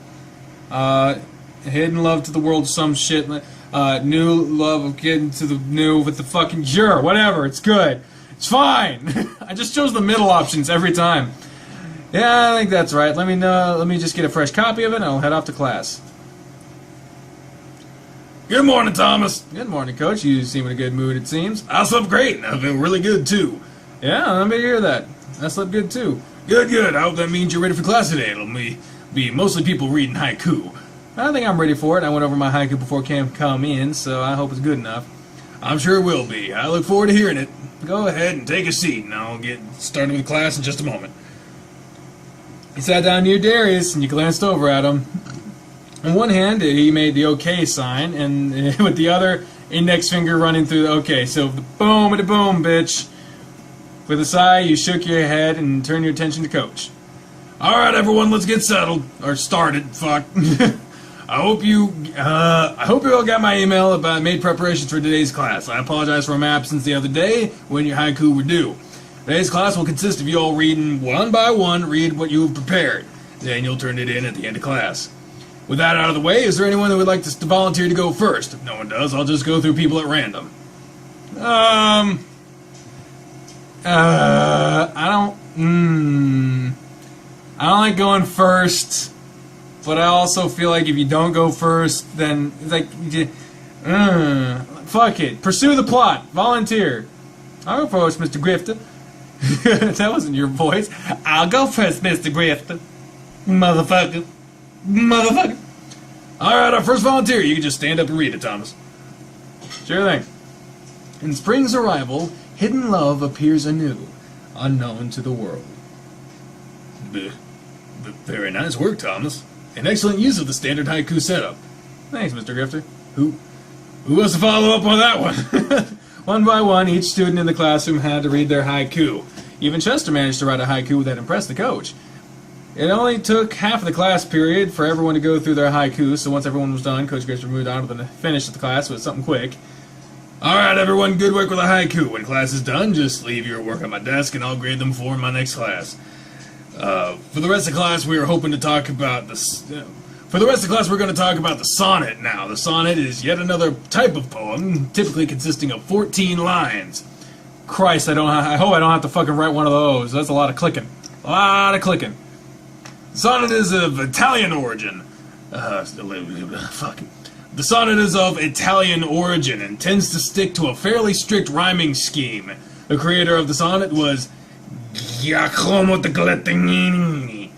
Hidden love to the world. Some shit. New love of getting to the new with the fucking sure. Whatever. It's good. It's fine. I just chose the middle options every time. Yeah, I think that's right. Let me just get a fresh copy of it and I'll head off to class. Good morning, Thomas. Good morning, Coach. You seem in a good mood, it seems. I slept great and I feel really good, too. Yeah, let me hear that. I slept good, too. Good. I hope that means you're ready for class today. It'll be mostly people reading haiku. I think I'm ready for it. I went over my haiku before camp come in, so I hope it's good enough. I'm sure it will be. I look forward to hearing it. Go ahead and take a seat, and I'll get started with class in just a moment. He sat down near Darius, and you glanced over at him. On one hand, he made the OK sign, and with the other index finger running through the OK. So, boom, bitch. With a sigh, you shook your head and turned your attention to Coach. All right, everyone, let's get settled. Or started, fuck. I hope you all got my email about made preparations for today's class. I apologize for my absence the other day when your haiku were due. Today's class will consist of you all reading one by one, read what you have prepared. Then you'll turn it in at the end of class. With that out of the way, is there anyone that would like to volunteer to go first? If no one does, I'll just go through people at random. I don't like going first, but I also feel like if you don't go first, then it's like, fuck it. Pursue the plot. Volunteer. I'll go first, Mr. Grifter. That wasn't your voice. I'll go first, Mr. Grifter. Motherfucker. Alright, our first volunteer. You can just stand up and read it, Thomas. Sure thing. In spring's arrival, hidden love appears anew, unknown to the world. Very nice work, Thomas. An excellent use of the standard haiku setup. Thanks, Mr. Grifter. Who wants to follow up on that one? One by one, each student in the classroom had to read their haiku. Even Chester managed to write a haiku that impressed the coach. It only took half of the class period for everyone to go through their haiku, so once everyone was done, Coach Grifter moved on to the finish of the class with something quick. Alright, everyone, good work with a haiku. When class is done, just leave your work on my desk and I'll grade them for my next class. For the rest of class, we are hoping to talk about this. For the rest of class, we're going to talk about the sonnet now. The sonnet is yet another type of poem, typically consisting of 14 lines. Christ, I hope I don't have to fucking write one of those. That's a lot of clicking. A lot of clicking. Sonnet is of Italian origin. The sonnet is of Italian origin and tends to stick to a fairly strict rhyming scheme. The creator of the sonnet was Giacomo de Glettinini.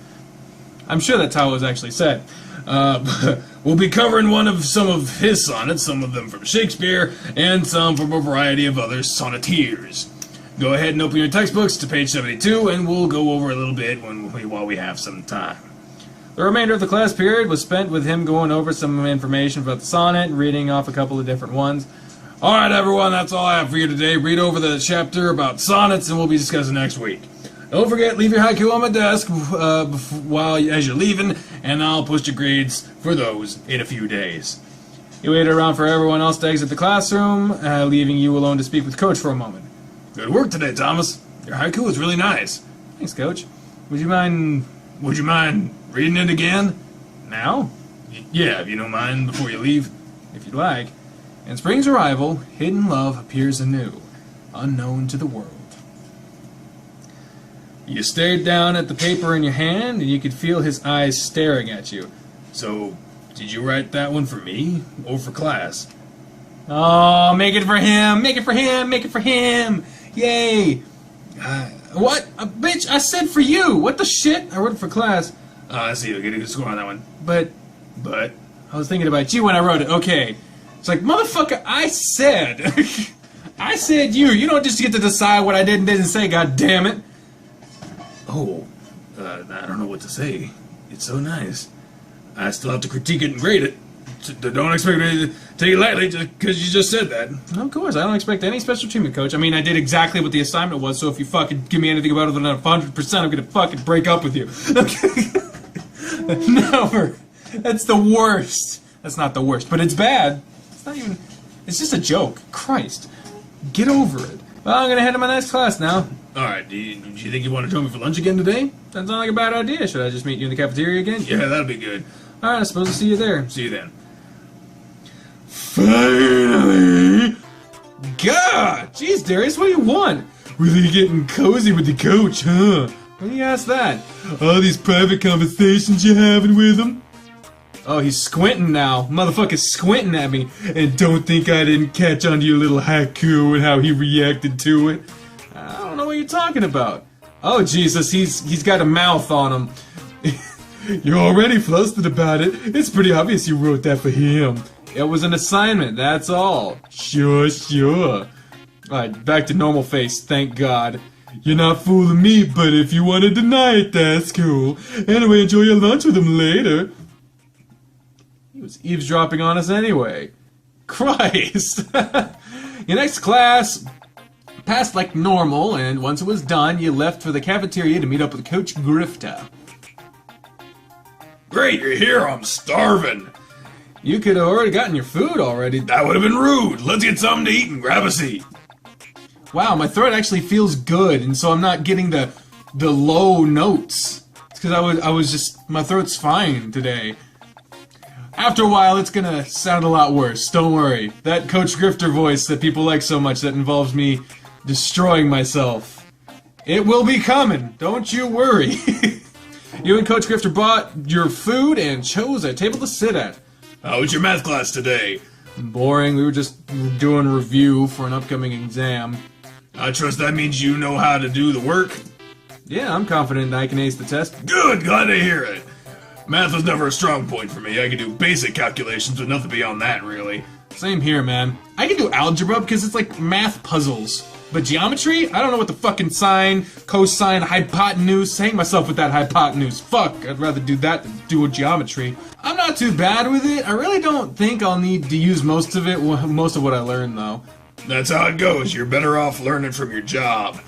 I'm sure that's how it was actually said. We'll be covering some of his sonnets, some of them from Shakespeare, and some from a variety of other sonneteers. Go ahead and open your textbooks to page 72, and we'll go over a little bit while we have some time. The remainder of the class period was spent with him going over some information about the sonnet and reading off a couple of different ones. Alright everyone, that's all I have for you today. Read over the chapter about sonnets, and we'll be discussing next week. Don't forget, leave your haiku on my desk as you're leaving, and I'll post your grades for those in a few days. He waited around for everyone else to exit the classroom, leaving you alone to speak with Coach for a moment. Good work today, Thomas. Your haiku was really nice. Thanks, Coach. Would you mind reading it again? now? Yeah, if you don't mind, before you leave. If you'd like. In spring's arrival, hidden love appears anew, unknown to the world. You stared down at the paper in your hand, and you could feel his eyes staring at you. So, did you write that one for me, or for class? Oh, make it for him! Make it for him! Make it for him! Yay! What? Bitch, I said for you! What the shit? I wrote it for class. I see, you'll get a good score on that one. But I was thinking about you when I wrote it. Okay. It's like, motherfucker, I said. I said you. You don't just get to decide what I did and didn't say, god damn it. Oh, I don't know what to say. It's so nice. I still have to critique it and grade it. Don't expect me to take it lightly just because you just said that. Of course, I don't expect any special treatment, Coach. I mean, I did exactly what the assignment was, so if you fucking give me anything about it than 100%, I'm gonna fucking break up with you. Never. That's the worst. That's not the worst, but it's bad. It's not even... It's just a joke. Christ. Get over it. Well, I'm gonna head to my next class now. Alright, do you think you want to join me for lunch again today? Doesn't sound like a bad idea. Should I just meet you in the cafeteria again? Yeah, that'll be good. Alright, I suppose I'll see you there. See you then. Finally! God! Jeez, Darius, what do you want? Really getting cozy with the coach, huh? When do you ask that? All these private conversations you're having with him? Oh, he's squinting now. Motherfucker's squinting at me. And don't think I didn't catch on to your little haiku and how he reacted to it. I don't know what you're talking about. Oh, Jesus, he's got a mouth on him. You're already flustered about it. It's pretty obvious you wrote that for him. It was an assignment, that's all. Sure. Alright, back to normal face, thank God. You're not fooling me, but if you want to deny it, that's cool. Anyway, enjoy your lunch with him later. He was eavesdropping on us anyway. Christ! Your next class passed like normal, and once it was done, you left for the cafeteria to meet up with Coach Grifter. Great, you're here. I'm starving. You could have already gotten your food already. That would have been rude. Let's get something to eat and grab a seat. Wow, my throat actually feels good, and so I'm not getting the low notes. It's because I was just, my throat's fine today. After a while, it's gonna sound a lot worse. Don't worry. That Coach Grifter voice that people like so much that involves me destroying myself. It will be coming. Don't you worry. You and Coach Grifter bought your food and chose a table to sit at. How was your math class today? Boring. We were just doing a review for an upcoming exam. I trust that means you know how to do the work? Yeah, I'm confident I can ace the test. Good, glad to hear it. Math was never a strong point for me. I could do basic calculations, but nothing beyond that, really. Same here, man. I can do algebra because it's like math puzzles. But geometry? I don't know what the fucking sine, cosine, hypotenuse. Hang myself with that hypotenuse. Fuck, I'd rather do that than do a geometry. I'm not too bad with it. I really don't think I'll need to use most of what I learned, though. That's how it goes. You're better off learning from your job.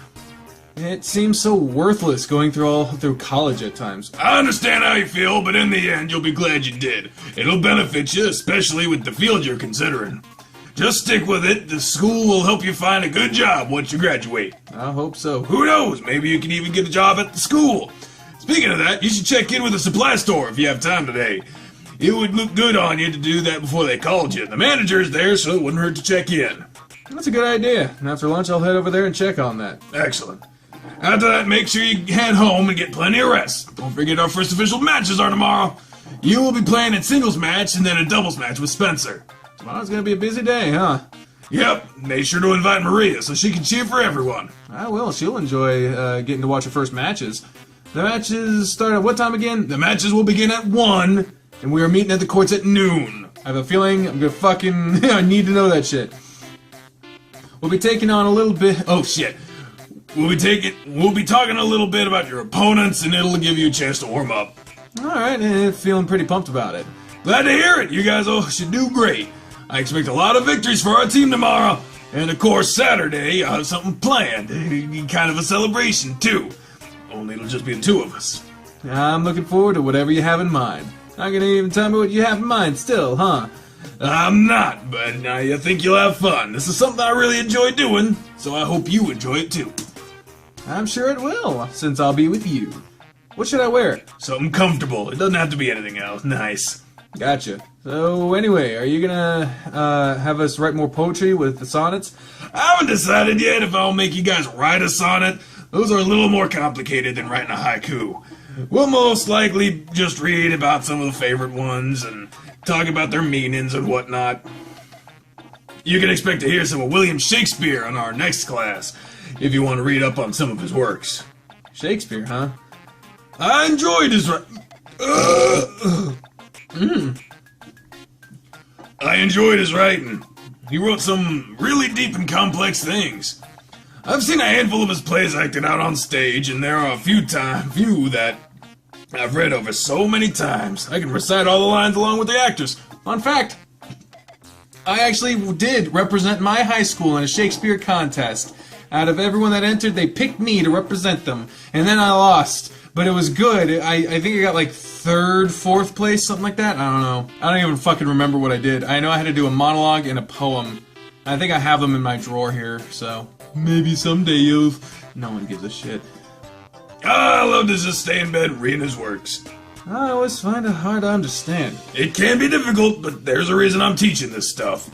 It seems so worthless going through college at times. I understand how you feel, but in the end, you'll be glad you did. It'll benefit you, especially with the field you're considering. Just stick with it. The school will help you find a good job once you graduate. I hope so. Who knows? Maybe you can even get a job at the school. Speaking of that, you should check in with the supply store if you have time today. It would look good on you to do that before they called you. The manager's there, so it wouldn't hurt to check in. That's a good idea. And after lunch, I'll head over there and check on that. Excellent. After that, make sure you head home and get plenty of rest. Don't forget our first official matches are tomorrow. You will be playing a singles match and then a doubles match with Spencer. Tomorrow's gonna be a busy day, huh? Yep, make sure to invite Maria so she can cheer for everyone. I will. She'll enjoy getting to watch her first matches. The matches start at what time again? The matches will begin at 1, and we are meeting at the courts at noon. I have a feeling I'm gonna fucking... I need to know that shit. We'll be taking on a little bit... Oh, shit. We'll be talking a little bit about your opponents, and it'll give you a chance to warm up. Alright, feeling pretty pumped about it. Glad to hear it. You guys all should do great. I expect a lot of victories for our team tomorrow. And of course, Saturday, I have something planned. Kind of a celebration, too. Only it'll just be the two of us. I'm looking forward to whatever you have in mind. Not gonna even tell me what you have in mind still, huh? I'm not, but I think you'll have fun. This is something I really enjoy doing, so I hope you enjoy it too. I'm sure it will, since I'll be with you. What should I wear? Something comfortable. It doesn't have to be anything else. Nice. Gotcha. So anyway, are you gonna have us write more poetry with the sonnets? I haven't decided yet if I'll make you guys write a sonnet. Those are a little more complicated than writing a haiku. We'll most likely just read about some of the favorite ones and talk about their meanings and whatnot. You can expect to hear some of William Shakespeare in our next class, if you want to read up on some of his works. Shakespeare, huh? I enjoyed his I enjoyed his writing. He wrote some really deep and complex things. I've seen a handful of his plays acted out on stage, and there are a few that I've read over so many times. I can recite all the lines along with the actors. Fun fact, I actually did represent my high school in a Shakespeare contest. Out of everyone that entered, they picked me to represent them, and then I lost. But it was good. I think I got like 3rd, 4th place, something like that. I don't know. I don't even fucking remember what I did. I know I had to do a monologue and a poem. I think I have them in my drawer here, so maybe someday you'll... No one gives a shit. I love to just stay in bed reading his works. I always find it hard to understand. It can be difficult, but there's a reason I'm teaching this stuff.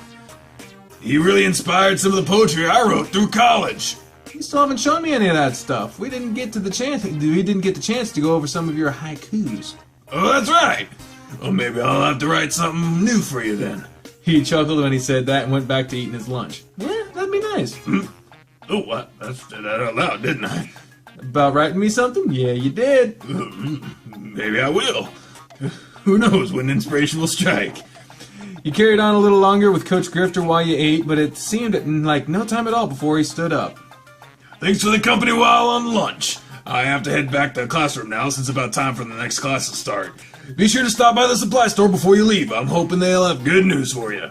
He really inspired some of the poetry I wrote through college. You still haven't shown me any of that stuff. We didn't get the chance to go over some of your haikus. Oh, that's right. Well, maybe I'll have to write something new for you then. He chuckled when he said that and went back to eating his lunch. Yeah, that'd be nice. Oh, what? I said that out loud, didn't I? About writing me something? Yeah, you did. Maybe I will. Who knows when inspiration will strike. You carried on a little longer with Coach Grifter while you ate, but it seemed like no time at all before he stood up. Thanks for the company while on lunch. I have to head back to the classroom now since it's about time for the next class to start. Be sure to stop by the supply store before you leave. I'm hoping they'll have good news for you.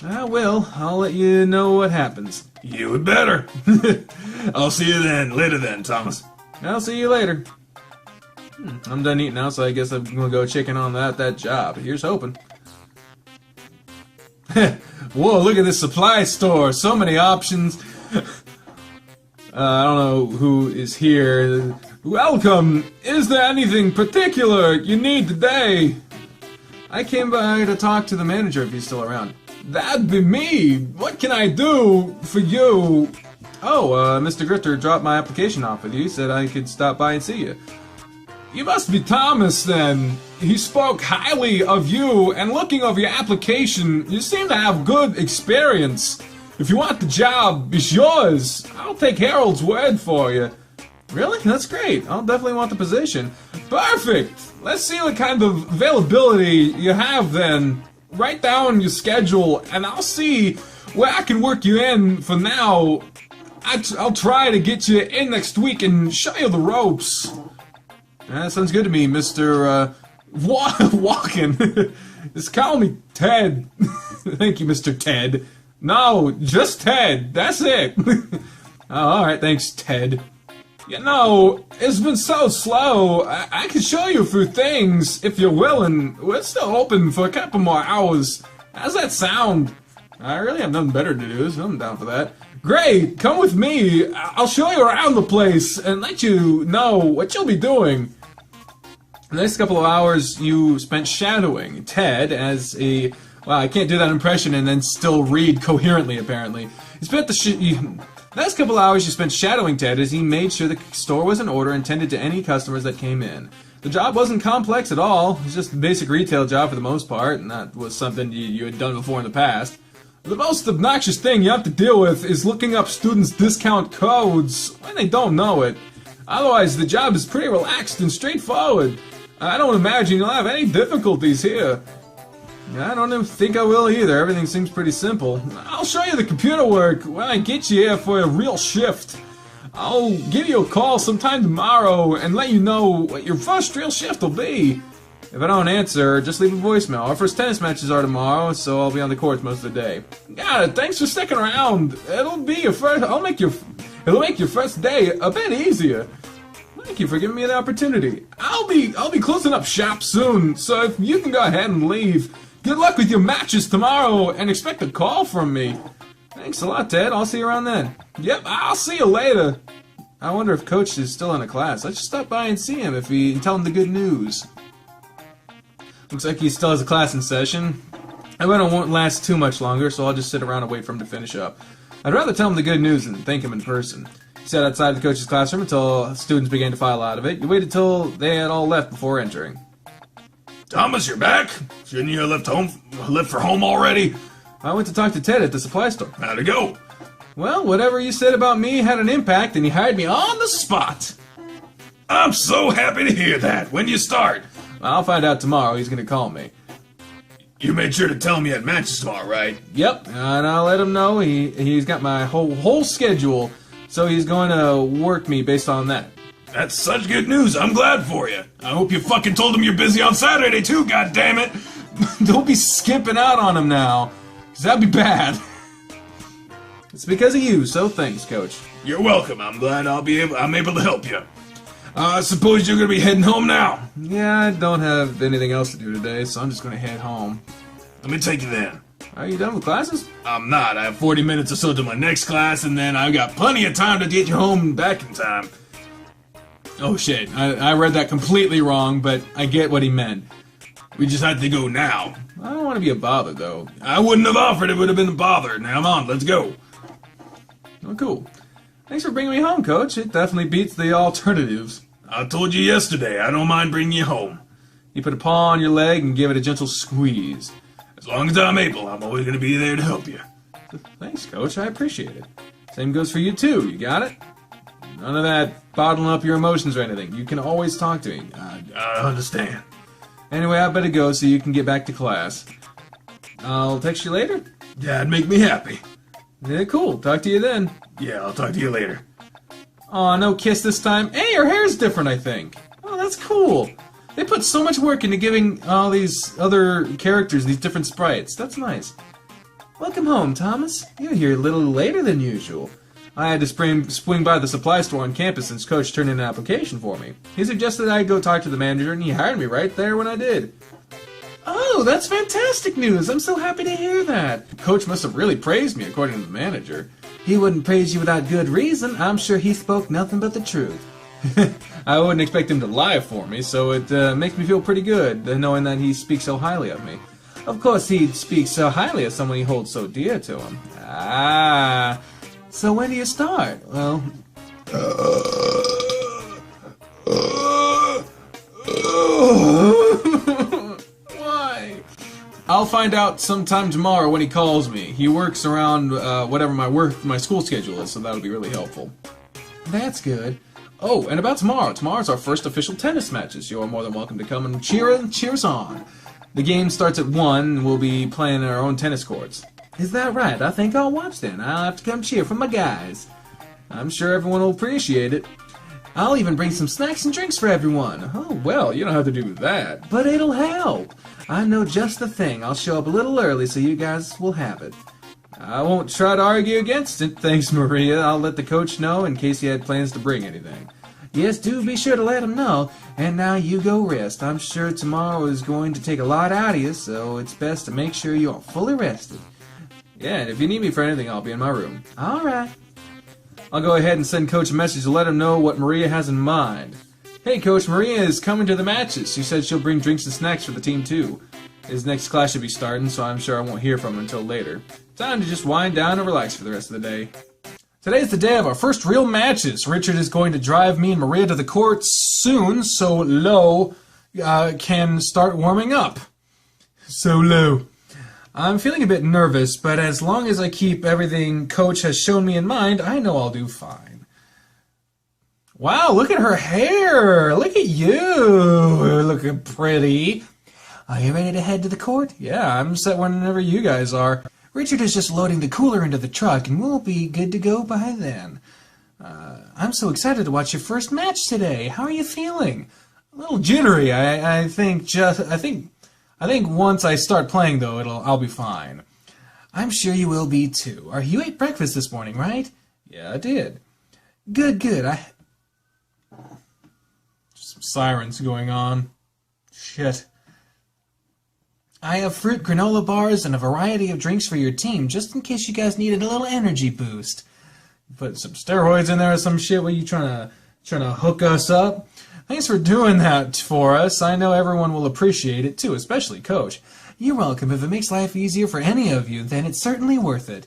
I will. I'll let you know what happens. You had better. I'll see you later then, Thomas. I'll see you later. I'm done eating now, so I guess I'm gonna go chicken on that job. Here's hoping. Whoa, look at this supply store. So many options. I don't know who is here. Welcome! Is there anything particular you need today? I came by to talk to the manager if he's still around. That'd be me! What can I do for you? Oh, Mr. Grifter dropped my application off with you. He said I could stop by and see you. You must be Thomas, then. He spoke highly of you, and looking over your application, you seem to have good experience. If you want the job, it's yours. I'll take Harold's word for you. Really? That's great. I'll definitely want the position. Perfect! Let's see what kind of availability you have then. Write down your schedule, and I'll see where I can work you in for now. I'll try to get you in next week and show you the ropes. That sounds good to me, Mr. Walken. Just call me Ted. Thank you, Mr. Ted. No, just Ted. That's it. Oh, alright, thanks, Ted. You know, it's been so slow. I can show you a few things if you're willing. We're still open for a couple more hours. How's that sound? I really have nothing better to do, so I'm down for that. Great, come with me. I'll show you around the place and let you know what you'll be doing. The next couple of hours you spent shadowing Ted as a... Wow, I can't do that impression and then still read coherently, apparently. You spent the last couple of hours you spent shadowing Ted as he made sure the store was in order and tended to any customers that came in. The job wasn't complex at all. It was just a basic retail job for the most part, and that was something you had done before in the past. The most obnoxious thing you have to deal with is looking up students' discount codes when they don't know it. Otherwise, the job is pretty relaxed and straightforward. I don't imagine you'll have any difficulties here. I don't even think I will either. Everything seems pretty simple. I'll show you the computer work when I get you here for a real shift. I'll give you a call sometime tomorrow and let you know what your first real shift will be. If I don't answer, just leave a voicemail. Our first tennis matches are tomorrow, so I'll be on the courts most of the day. Got it. Thanks for sticking around. It'll make your first day a bit easier. Thank you for giving me the opportunity. I'll be closing up shop soon, so if you can go ahead and leave. Good luck with your matches tomorrow, and expect a call from me. Thanks a lot, Ted. I'll see you around then. Yep, I'll see you later. I wonder if Coach is still in a class. I should stop by and see him and tell him the good news. Looks like he still has a class in session. I bet it won't last too much longer, so I'll just sit around and wait for him to finish up. I'd rather tell him the good news than thank him in person. He sat outside the coach's classroom until students began to file out of it. You waited till they had all left before entering. Thomas, you're back? Shouldn't you have left for home already? I went to talk to Ted at the supply store. How'd it go? Well, whatever you said about me had an impact, and he hired me on the spot. I'm so happy to hear that. When you start? I'll find out tomorrow. He's going to call me. You made sure to tell me at matches tomorrow, right? Yep, and I'll let him know. He's got my whole schedule, so he's going to work me based on that. That's such good news. I'm glad for you. I hope you fucking told him you're busy on Saturday too, goddammit. Don't be skimping out on him now, because that'd be bad. It's because of you, so thanks, Coach. You're welcome. I'm glad I'm able to help you. I suppose you're going to be heading home now. Yeah, I don't have anything else to do today, so I'm just going to head home. Let me take you then. Are you done with classes? I'm not. I have 40 minutes or so to my next class, and then I've got plenty of time to get you home and back in time. Oh shit, I read that completely wrong, but I get what he meant. We just have to go now. I don't want to be a bother, though. I wouldn't have offered. It would have been a bother. Now, come on, let's go. Oh, cool. Thanks for bringing me home, Coach. It definitely beats the alternatives. I told you yesterday, I don't mind bringing you home. You put a paw on your leg and give it a gentle squeeze. As long as I'm able, I'm always going to be there to help you. Thanks, Coach. I appreciate it. Same goes for you, too. You got it? None of that bottling up your emotions or anything. You can always talk to me. I understand. Anyway, I better go so you can get back to class. I'll text you later. That'd make me happy. Yeah, cool. Talk to you then. Yeah, I'll talk to you later. Aw, no kiss this time. Hey, your hair's different, I think. Oh, that's cool. They put so much work into giving all these other characters these different sprites. That's nice. Welcome home, Thomas. You're here a little later than usual. I had to swing by the supply store on campus since Coach turned in an application for me. He suggested I go talk to the manager, and he hired me right there when I did. Oh, that's fantastic news. I'm so happy to hear that. Coach must have really praised me, according to the manager. He wouldn't praise you without good reason. I'm sure he spoke nothing but the truth. I wouldn't expect him to lie for me, so it makes me feel pretty good, knowing that he speaks so highly of me. Of course, he'd speak so highly of someone he holds so dear to him. Ah, so when do you start? Well... Why? I'll find out sometime tomorrow when he calls me. He works around whatever my school schedule is, so that'll be really helpful. That's good. Oh, and about tomorrow. Tomorrow's our first official tennis matches. You're more than welcome to come and cheer us on. The game starts at 1, and we'll be playing in our own tennis courts. Is that right? I think I'll watch then. I'll have to come cheer for my guys. I'm sure everyone will appreciate it. I'll even bring some snacks and drinks for everyone. Oh, well, you don't have to do that. But it'll help. I know just the thing. I'll show up a little early so you guys will have it. I won't try to argue against it. Thanks, Maria. I'll let the coach know in case he had plans to bring anything. Yes, do be sure to let him know. And now you go rest. I'm sure tomorrow is going to take a lot out of you, so it's best to make sure you are fully rested. Yeah, and if you need me for anything, I'll be in my room. All right. I'll go ahead and send Coach a message to let him know what Maria has in mind. Hey, Coach, Maria is coming to the matches. She said she'll bring drinks and snacks for the team, too. His next class should be starting, so I'm sure I won't hear from him until later. Time to just wind down and relax for the rest of the day. Today's the day of our first real matches. Richard is going to drive me and Maria to the court soon, so Lo can start warming up. So Lo. I'm feeling a bit nervous, but as long as I keep everything Coach has shown me in mind, I know I'll do fine. Wow, look at her hair! Look at you! Looking pretty. Are you ready to head to the court? Yeah, I'm set whenever you guys are. Richard is just loading the cooler into the truck, and we'll be good to go by then. I'm so excited to watch your first match today. How are you feeling? A little jittery. I think once I start playing, though, I'll be fine. I'm sure you will be too. You ate breakfast this morning, right? Yeah, I did. Good. Some sirens going on. Shit. I have fruit granola bars and a variety of drinks for your team, just in case you guys needed a little energy boost. Put some steroids in there or some shit. What are you trying to hook us up? Thanks for doing that for us. I know everyone will appreciate it too, especially Coach. You're welcome. If it makes life easier for any of you, then it's certainly worth it.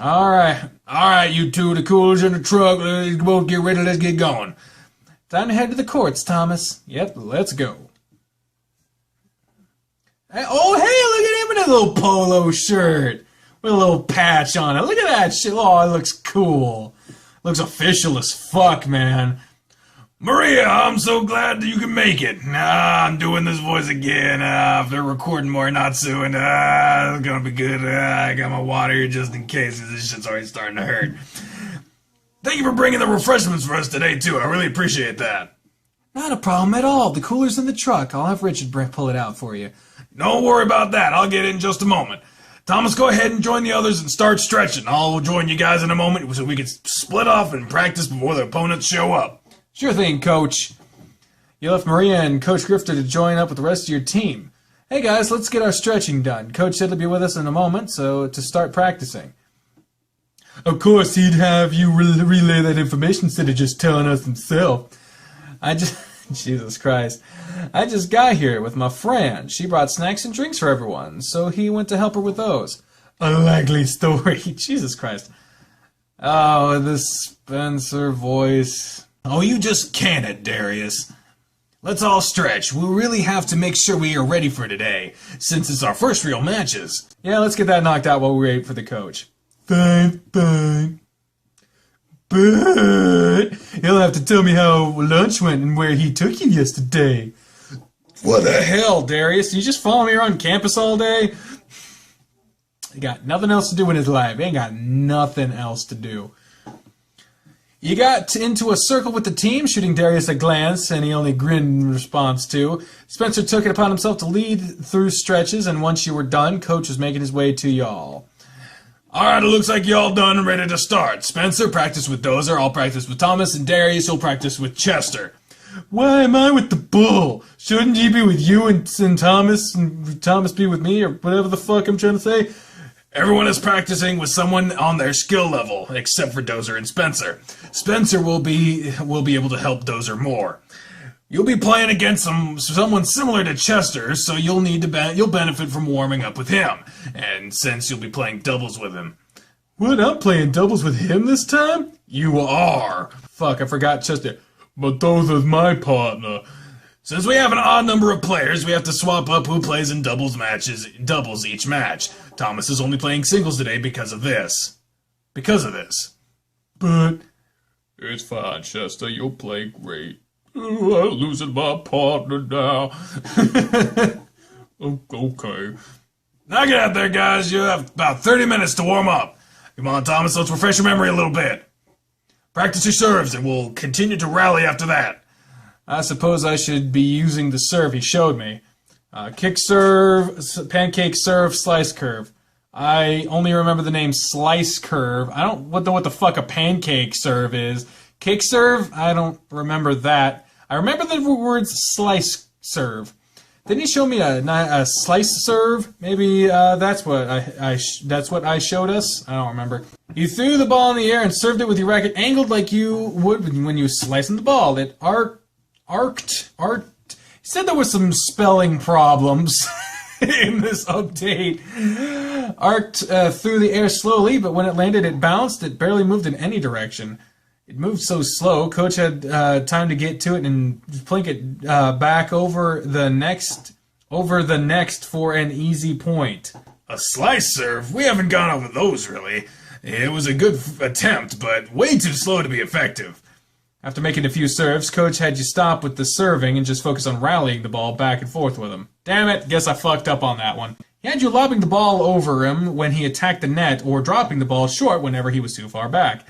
All right, you two, the cooler's in the truck. Let's both get ready. Let's get going. Time to head to the courts, Thomas. Yep, let's go. Oh, hey, look at him in a little polo shirt with a little patch on it. Look at that shit. Oh, it looks cool. Looks official as fuck, man. Maria, I'm so glad that you can make it. I'm doing this voice again. If they're recording more, not soon. It's gonna be good. I got my water here just in case. This shit's already starting to hurt. Thank you for bringing the refreshments for us today, too. I really appreciate that. Not a problem at all. The cooler's in the truck. I'll have Richard pull it out for you. Don't worry about that. I'll get in just a moment. Thomas, go ahead and join the others and start stretching. I'll join you guys in a moment so we can split off and practice before the opponents show up. Sure thing, Coach. You left Maria and Coach Grifter to join up with the rest of your team. Hey, guys, let's get our stretching done. Coach said he'll be with us in a moment, so to start practicing. Of course, he'd have you relay that information instead of just telling us himself. Jesus Christ. I just got here with my friend. She brought snacks and drinks for everyone, so he went to help her with those. A likely story. Jesus Christ. Oh, the Spencer voice. Oh, you just can it, Darius. Let's all stretch. We really have to make sure we are ready for today, since it's our first real matches. Yeah, let's get that knocked out while we wait for the coach. Fine. But he'll have to tell me how lunch went and where he took you yesterday. What the hell, Darius? You just follow me around campus all day? He got nothing else to do in his life. He ain't got nothing else to do. You got into a circle with the team, shooting Darius a glance, and he only grinned in response to. Spencer took it upon himself to lead through stretches, and once you were done, Coach was making his way to y'all. Alright, it looks like y'all done and ready to start. Spencer, practice with Dozer, I'll practice with Thomas, and Darius will practice with Chester. Why am I with the bull? Shouldn't you be with you and Thomas be with me, or whatever the fuck I'm trying to say? Everyone is practicing with someone on their skill level, except for Dozer and Spencer. Spencer will be able to help Dozer more. You'll be playing against someone similar to Chester, so you'll benefit from warming up with him. And since you'll be playing doubles with him. What, I'm playing doubles with him this time? You are. Fuck, I forgot Chester. But Dozer's my partner. Since we have an odd number of players, we have to swap up who plays in doubles each match. Thomas is only playing singles today because of this. But it's fine, Chester. You'll play great. Oh, I'm losing my partner now. Okay. Now get out there, guys. You have about 30 minutes to warm up. Come on, Thomas, let's refresh your memory a little bit. Practice your serves, and we'll continue to rally after that. I suppose I should be using the serve he showed me. Kick serve, pancake serve, slice curve. I only remember the name slice curve. I don't know what the fuck a pancake serve is. Kick serve? I don't remember that. I remember the words slice serve. Didn't he show me a slice serve? Maybe that's what I showed us. I don't remember. You threw the ball in the air and served it with your racket angled like you would when you were slicing the ball. It said there was some spelling problems in this update. Arced through the air slowly, but when it landed, it bounced. It barely moved in any direction. It moved so slow, Coach had time to get to it and plink it back over the next for an easy point. A slice serve? We haven't gone over those, really. It was a good attempt, but way too slow to be effective. After making a few serves, Coach had you stop with the serving and just focus on rallying the ball back and forth with him. Damn it, guess I fucked up on that one. He had you lobbing the ball over him when he attacked the net or dropping the ball short whenever he was too far back.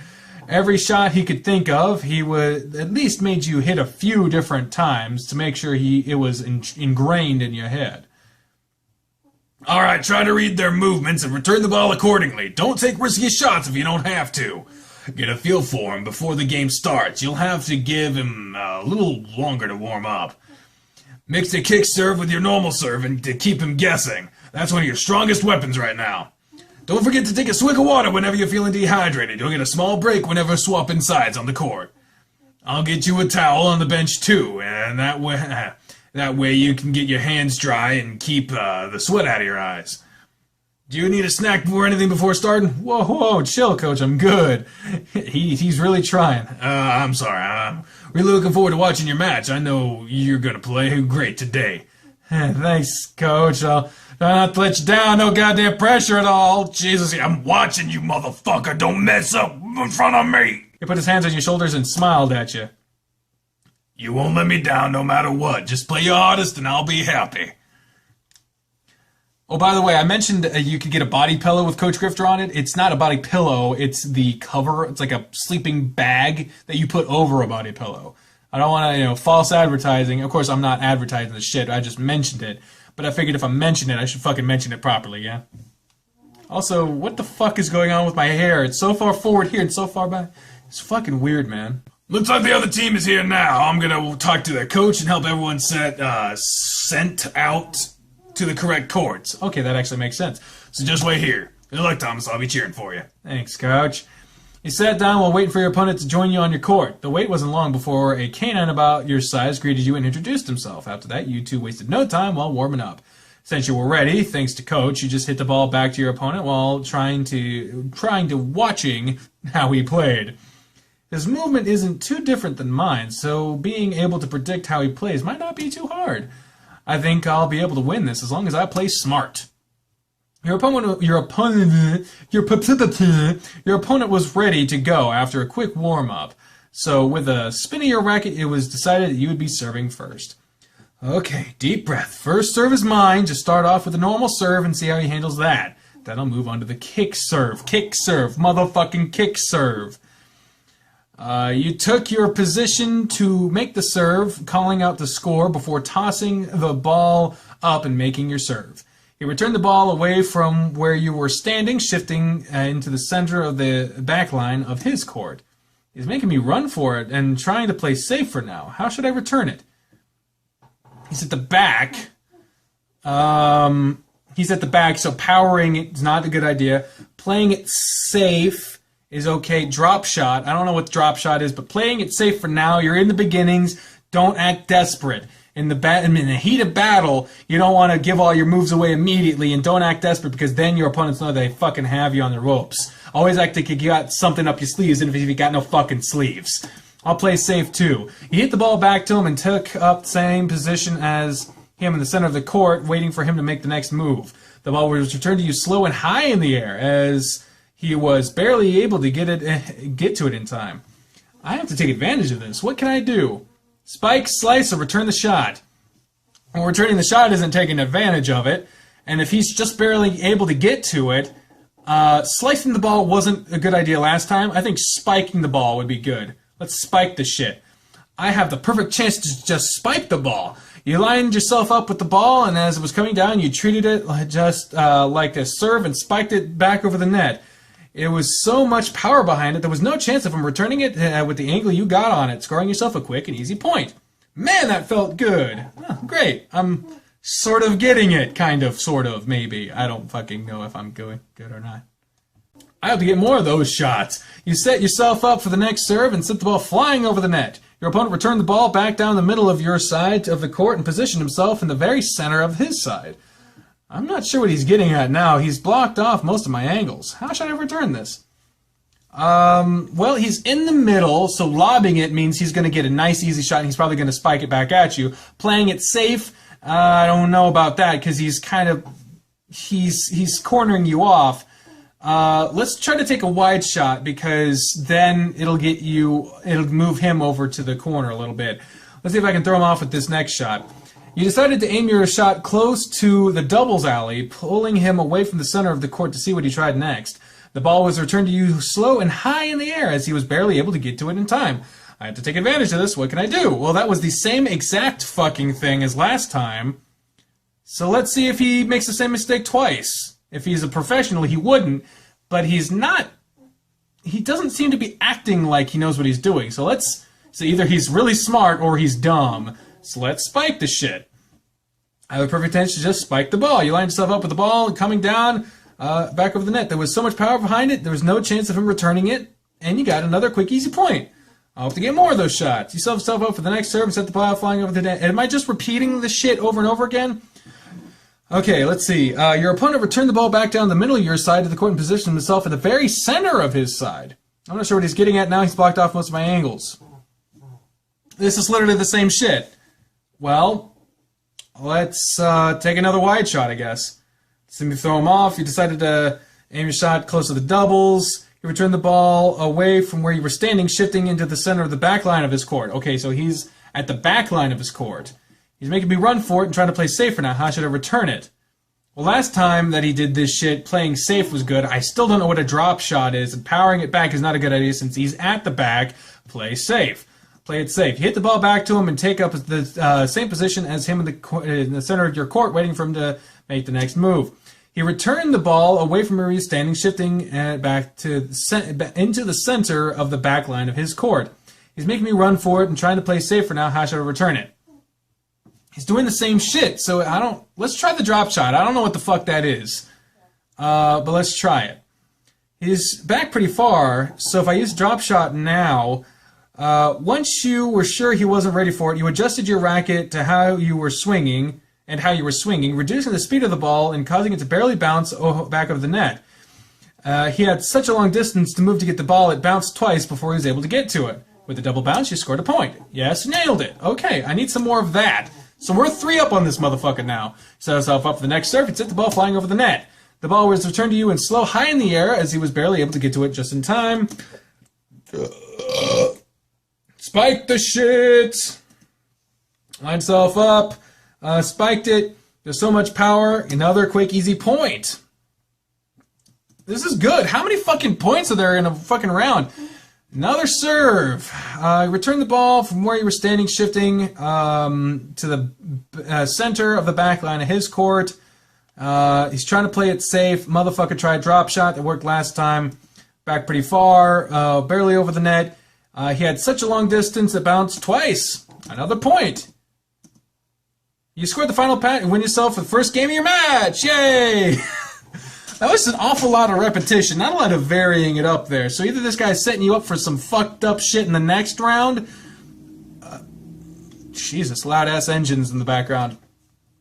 Every shot he could think of, he would at least made you hit a few different times to make sure it was ingrained in your head. Alright, try to read their movements and return the ball accordingly. Don't take risky shots if you don't have to. Get a feel for him before the game starts. You'll have to give him a little longer to warm up. Mix the kick serve with your normal serve and to keep him guessing. That's one of your strongest weapons right now. Don't forget to take a swig of water whenever you're feeling dehydrated. You'll get a small break whenever swapping sides on the court. I'll get you a towel on the bench too, and that way you can get your hands dry and keep the sweat out of your eyes. Do you need a snack or anything before starting? Whoa, chill, Coach, I'm good. He's really trying. I'm sorry. I'm really looking forward to watching your match. I know you're going to play great today. Thanks, Coach. I'll try not to let you down. No goddamn pressure at all. Jesus, I'm watching you, motherfucker. Don't mess up in front of me. He put his hands on your shoulders and smiled at you. You won't let me down no matter what. Just play your hardest and I'll be happy. Oh, by the way, I mentioned you could get a body pillow with Coach Grifter on it. It's not a body pillow. It's the cover. It's like a sleeping bag that you put over a body pillow. I don't want to, false advertising. Of course, I'm not advertising the shit. I just mentioned it. But I figured if I mention it, I should fucking mention it properly, yeah? Also, what the fuck is going on with my hair? It's so far forward here and so far back. It's fucking weird, man. Looks like the other team is here now. I'm gonna talk to their coach and help everyone sent out to the correct courts. Okay, that actually makes sense. So just wait here. Good luck, Thomas. I'll be cheering for you. Thanks, Coach. You sat down while waiting for your opponent to join you on your court. The wait wasn't long before a canine about your size greeted you and introduced himself. After that, you two wasted no time while warming up. Since you were ready, thanks to Coach, you just hit the ball back to your opponent while trying to watching how he played. His movement isn't too different than mine, so being able to predict how he plays might not be too hard. I think I'll be able to win this as long as I play smart. Your opponent was ready to go after a quick warm-up. So with a spin of your racket, it was decided that you would be serving first. Okay, deep breath. First serve is mine. Just start off with a normal serve and see how he handles that. Then I'll move on to the kick serve. Kick serve. Motherfucking kick serve. You took your position to make the serve, calling out the score before tossing the ball up and making your serve. He returned the ball away from where you were standing, shifting into the center of the back line of his court. He's making me run for it and trying to play safe for now. How should I return it? He's at the back. He's at the back, so powering it is not a good idea. Playing it safe is okay. Drop shot. I don't know what drop shot is, but playing it safe for now. You're in the beginnings. Don't act desperate. In the heat of battle, you don't want to give all your moves away immediately, and don't act desperate because then your opponents know they fucking have you on the ropes. Always act like you got something up your sleeves, even if you got no fucking sleeves. I'll play safe too. You hit the ball back to him and took up the same position as him in the center of the court, waiting for him to make the next move. The ball was returned to you slow and high in the air, as he was barely able to get to it in time. I have to take advantage of this. What can I do? Spike, slice, or return the shot. Well, returning the shot isn't taking advantage of it, and if he's just barely able to get to it, slicing the ball wasn't a good idea last time. I think spiking the ball would be good. Let's spike the shit. I have the perfect chance to just spike the ball. You lined yourself up with the ball, and as it was coming down, you treated it just like a serve and spiked it back over the net. It was so much power behind it, there was no chance of him returning it with the angle you got on it, scoring yourself a quick and easy point. Man, that felt good. Oh, great. I'm sort of getting it, kind of, sort of, maybe. I don't fucking know if I'm good or not. I have to get more of those shots. You set yourself up for the next serve and sent the ball flying over the net. Your opponent returned the ball back down the middle of your side of the court and positioned himself in the very center of his side. I'm not sure what he's getting at now. He's blocked off most of my angles. How should I return this? Well, he's in the middle, so lobbing it means he's going to get a nice, easy shot, and he's probably going to spike it back at you. Playing it safe, I don't know about that, because he's kind of, he's cornering you off. Let's try to take a wide shot, because then it'll move him over to the corner a little bit. Let's see if I can throw him off with this next shot. You decided to aim your shot close to the doubles alley, pulling him away from the center of the court to see what he tried next. The ball was returned to you slow and high in the air as he was barely able to get to it in time. I had to take advantage of this. What can I do? Well, that was the same exact fucking thing as last time. So let's see if he makes the same mistake twice. If he's a professional, he wouldn't. But he's not... He doesn't seem to be acting like he knows what he's doing. So either he's really smart or he's dumb. So let's spike the shit. I have a perfect chance to just spike the ball. You lined yourself up with the ball coming down... back over the net. There was so much power behind it, there was no chance of him returning it, and you got another quick, easy point. I'll have to get more of those shots. You set yourself up for the next serve and set the ball flying over the net. Am I just repeating this shit over and over again? Okay, let's see. Your opponent returned the ball back down the middle of your side of the court and positioned himself at the very center of his side. I'm not sure what he's getting at now. He's blocked off most of my angles. This is literally the same shit. Well, let's take another wide shot, I guess. So you throw him off. You decided to aim your shot close to the doubles. You returned the ball away from where you were standing, shifting into the center of the back line of his court. Okay, so he's at the back line of his court. He's making me run for it and trying to play safer now. How should I return it? Well, last time that he did this shit, playing safe was good. I still don't know what a drop shot is, and powering it back is not a good idea since he's at the back. Play safe. Play it safe. You hit the ball back to him and take up the same position as him in the center of your court, waiting for him to make the next move. He returned the ball away from where he was standing, shifting back to into the center of the back line of his court. He's making me run for it and trying to play safer now. How should I return it? He's doing the same shit, so let's try the drop shot. I don't know what the fuck that is, but let's try it. He's back pretty far, so if I use drop shot now, once you were sure he wasn't ready for it, you adjusted your racket to how you were swinging, reducing the speed of the ball and causing it to barely bounce back over the net. He had such a long distance to move to get the ball, it bounced twice before he was able to get to it. With a double bounce, you scored a point. Yes, nailed it. Okay, I need some more of that. So we're 3 up on this motherfucker now. Set yourself up for the next serve and set the ball flying over the net. The ball was returned to you in slow, high in the air as he was barely able to get to it just in time. Spike the shit. Line himself up. Spiked it. There's so much power. Another quick, easy point. This is good. How many fucking points are there in a fucking round? Another serve. Return the ball from where you were standing, shifting to the center of the back line of his court. He's trying to play it safe. Motherfucker tried drop shot that worked last time. Back pretty far. Barely over the net. He had such a long distance it bounced twice. Another point. You scored the final pat and win yourself for the first game of your match. Yay! That was an awful lot of repetition, not a lot of varying it up there. So either this guy's setting you up for some fucked up shit in the next round. Jesus, loud-ass engines in the background.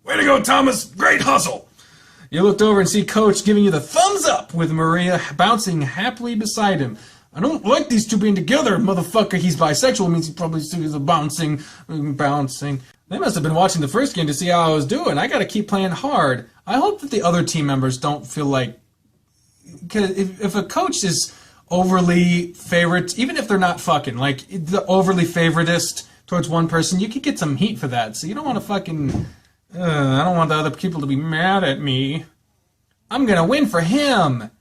Way to go, Thomas. Great hustle. You looked over and see Coach giving you the thumbs up with Maria bouncing happily beside him. I don't like these two being together, motherfucker. He's bisexual, means he probably sees a bouncing. They must have been watching the first game to see how I was doing. I gotta keep playing hard. I hope that the other team members don't feel like... Because if a coach is overly favorite, even if they're not fucking, like, the overly favoritist towards one person, you could get some heat for that. So you don't want to fucking... I don't want the other people to be mad at me. I'm gonna win for him.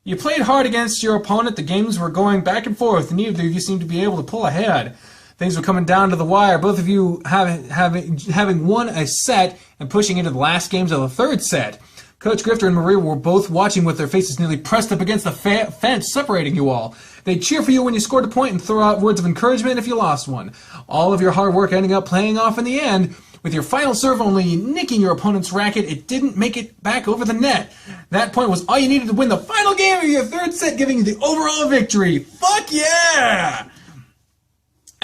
You played hard against your opponent. The games were going back and forth. Neither of you seemed to be able to pull ahead. Things were coming down to the wire. Both of you having won a set and pushing into the last games of the third set. Coach Grifter and Maria were both watching with their faces nearly pressed up against the fence separating you all. They'd cheer for you when you scored a point and throw out words of encouragement if you lost one. All of your hard work ending up paying off in the end. With your final serve only nicking your opponent's racket, it didn't make it back over the net. That point was all you needed to win the final game of your third set, giving you the overall victory. Fuck yeah!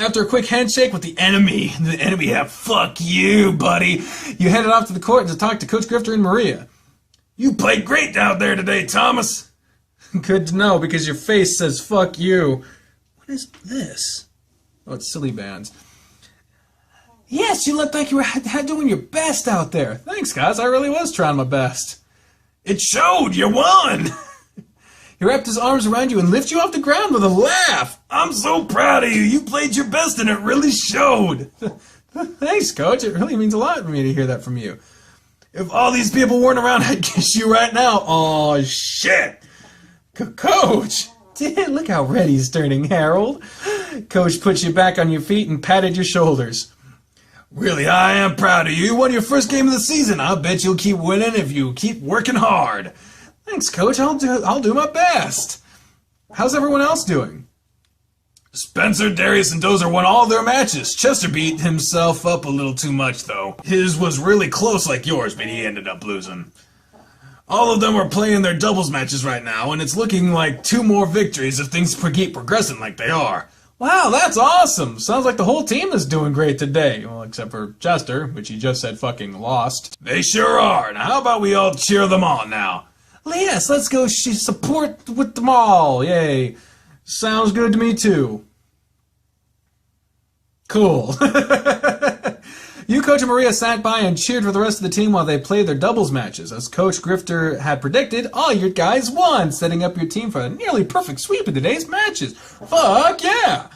After a quick handshake with the enemy have, fuck you, buddy, you headed off to the court to talk to Coach Grifter and Maria. You played great out there today, Thomas. Good to know, because your face says fuck you. What is this? Oh, it's silly bands. Yes, you looked like you were doing your best out there. Thanks, guys. I really was trying my best. It showed. You won. He wrapped his arms around you and lifted you off the ground with a laugh. I'm so proud of you. You played your best and it really showed. Thanks, Coach. It really means a lot for me to hear that from you. If all these people weren't around, I'd kiss you right now. Oh, shit. Coach. Look how red he's turning, Harold. Coach put you back on your feet and patted your shoulders. Really, I am proud of you. You won your first game of the season. I'll bet you'll keep winning if you keep working hard. Thanks, Coach. I'll do my best. How's everyone else doing? Spencer, Darius, and Dozer won all their matches. Chester beat himself up a little too much, though. His was really close like yours, but he ended up losing. All of them are playing their doubles matches right now, and it's looking like 2 more victories if things keep progressing like they are. Wow, that's awesome. Sounds like the whole team is doing great today. Well, except for Chester, which he just said fucking lost. They sure are. Now, how about we all cheer them on now? Yes, let's go support with them all. Yay. Sounds good to me, too. Cool. You, Coach, and Maria sat by and cheered for the rest of the team while they played their doubles matches. As Coach Grifter had predicted, all your guys won, setting up your team for a nearly perfect sweep of today's matches. Fuck yeah!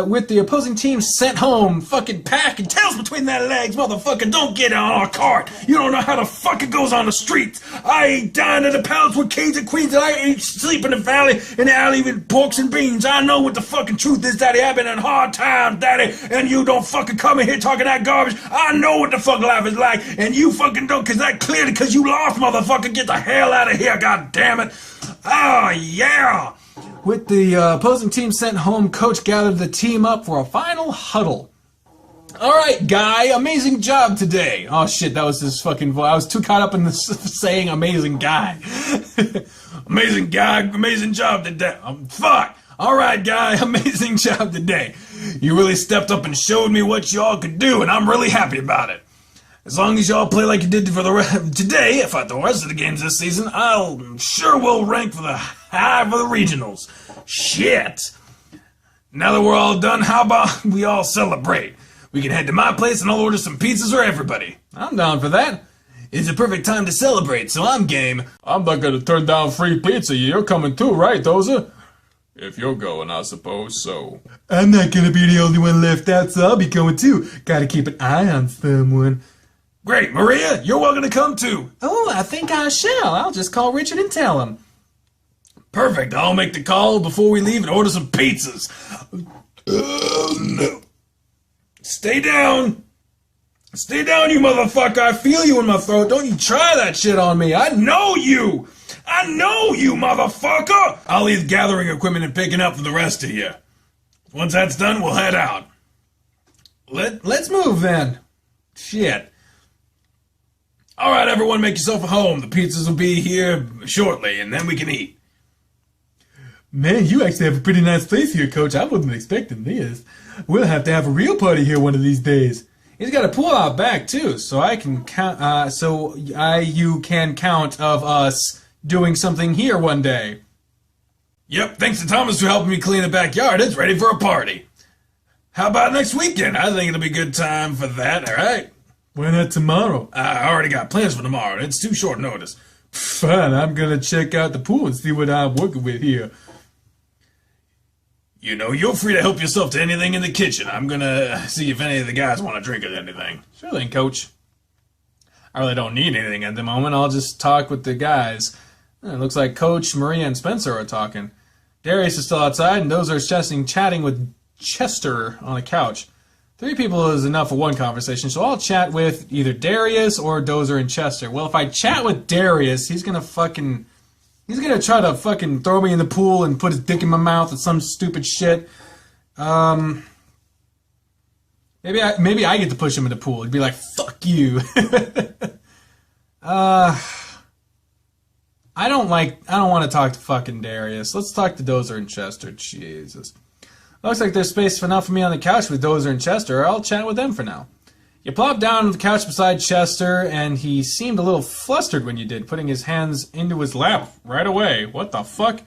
With the opposing team sent home, fucking pack and tails between their legs, motherfucker, don't get on our cart. You don't know how the fuck it goes on the streets. I ain't dying in the palace with kings and queens, and I ain't sleep in the valley, in the alley with porks and beans. I know what the fucking truth is, Daddy. I've been in hard times, Daddy, and you don't fucking come in here talking that garbage. I know what the fuck life is like, and you fucking don't, cause that clearly, cause you lost, motherfucker. Get the hell out of here, god damn it. Oh, yeah. With the opposing team sent home, Coach gathered the team up for a final huddle. All right, guy, amazing job today. Oh, shit, that was his fucking voice. I was too caught up in saying amazing guy. Amazing guy, amazing job today. Fuck. All right, guy, amazing job today. You really stepped up and showed me what y'all could do, and I'm really happy about it. As long as y'all play like you did for today, for the rest of the games this season, I'll sure will rank for the high for the regionals. Shit. Now that we're all done, how about we all celebrate? We can head to my place and I'll order some pizzas for everybody. I'm down for that. It's a perfect time to celebrate, so I'm game. I'm not gonna turn down free pizza. You're coming too, right, Dozer? If you're going, I suppose so. I'm not gonna be the only one left out, so I'll be going too. Gotta keep an eye on someone. Great, Maria, you're welcome to come too. Oh, I think I shall. I'll just call Richard and tell him. Perfect, I'll make the call before we leave and order some pizzas. No. Stay down. Stay down, you motherfucker. I feel you in my throat. Don't you try that shit on me. I know you. I know you, motherfucker. I'll leave gathering equipment and picking up for the rest of you. Once that's done, we'll head out. Let's move then. Shit. All right, everyone, make yourself at home. The pizzas will be here shortly, and then we can eat. Man, you actually have a pretty nice place here, Coach. I wasn't expecting this. We'll have to have a real party here one of these days. He's got a pool out back too, so I can count. You can count of us doing something here one day. Yep, thanks to Thomas for helping me clean the backyard. It's ready for a party. How about next weekend? I think it'll be a good time for that. All right. Why not tomorrow? I already got plans for tomorrow. It's too short notice. Fine, I'm gonna check out the pool and see what I'm working with here. You know, you're free to help yourself to anything in the kitchen. I'm gonna see if any of the guys want to drink or anything. Sure then, Coach. I really don't need anything at the moment. I'll just talk with the guys. It looks like Coach, Maria, and Spencer are talking. Darius is still outside, and those are chatting with Chester on a couch. 3 people is enough for one conversation, so I'll chat with either Darius or Dozer and Chester. Well, if I chat with Darius, he's gonna try to fucking throw me in the pool and put his dick in my mouth or some stupid shit. Maybe I get to push him in the pool. He'd be like, fuck you. I don't want to talk to fucking Darius. Let's talk to Dozer and Chester. Jesus. Looks like there's space enough for me on the couch with Dozer and Chester, or I'll chat with them for now. You plopped down on the couch beside Chester, and he seemed a little flustered when you did, putting his hands into his lap right away. What the fuck?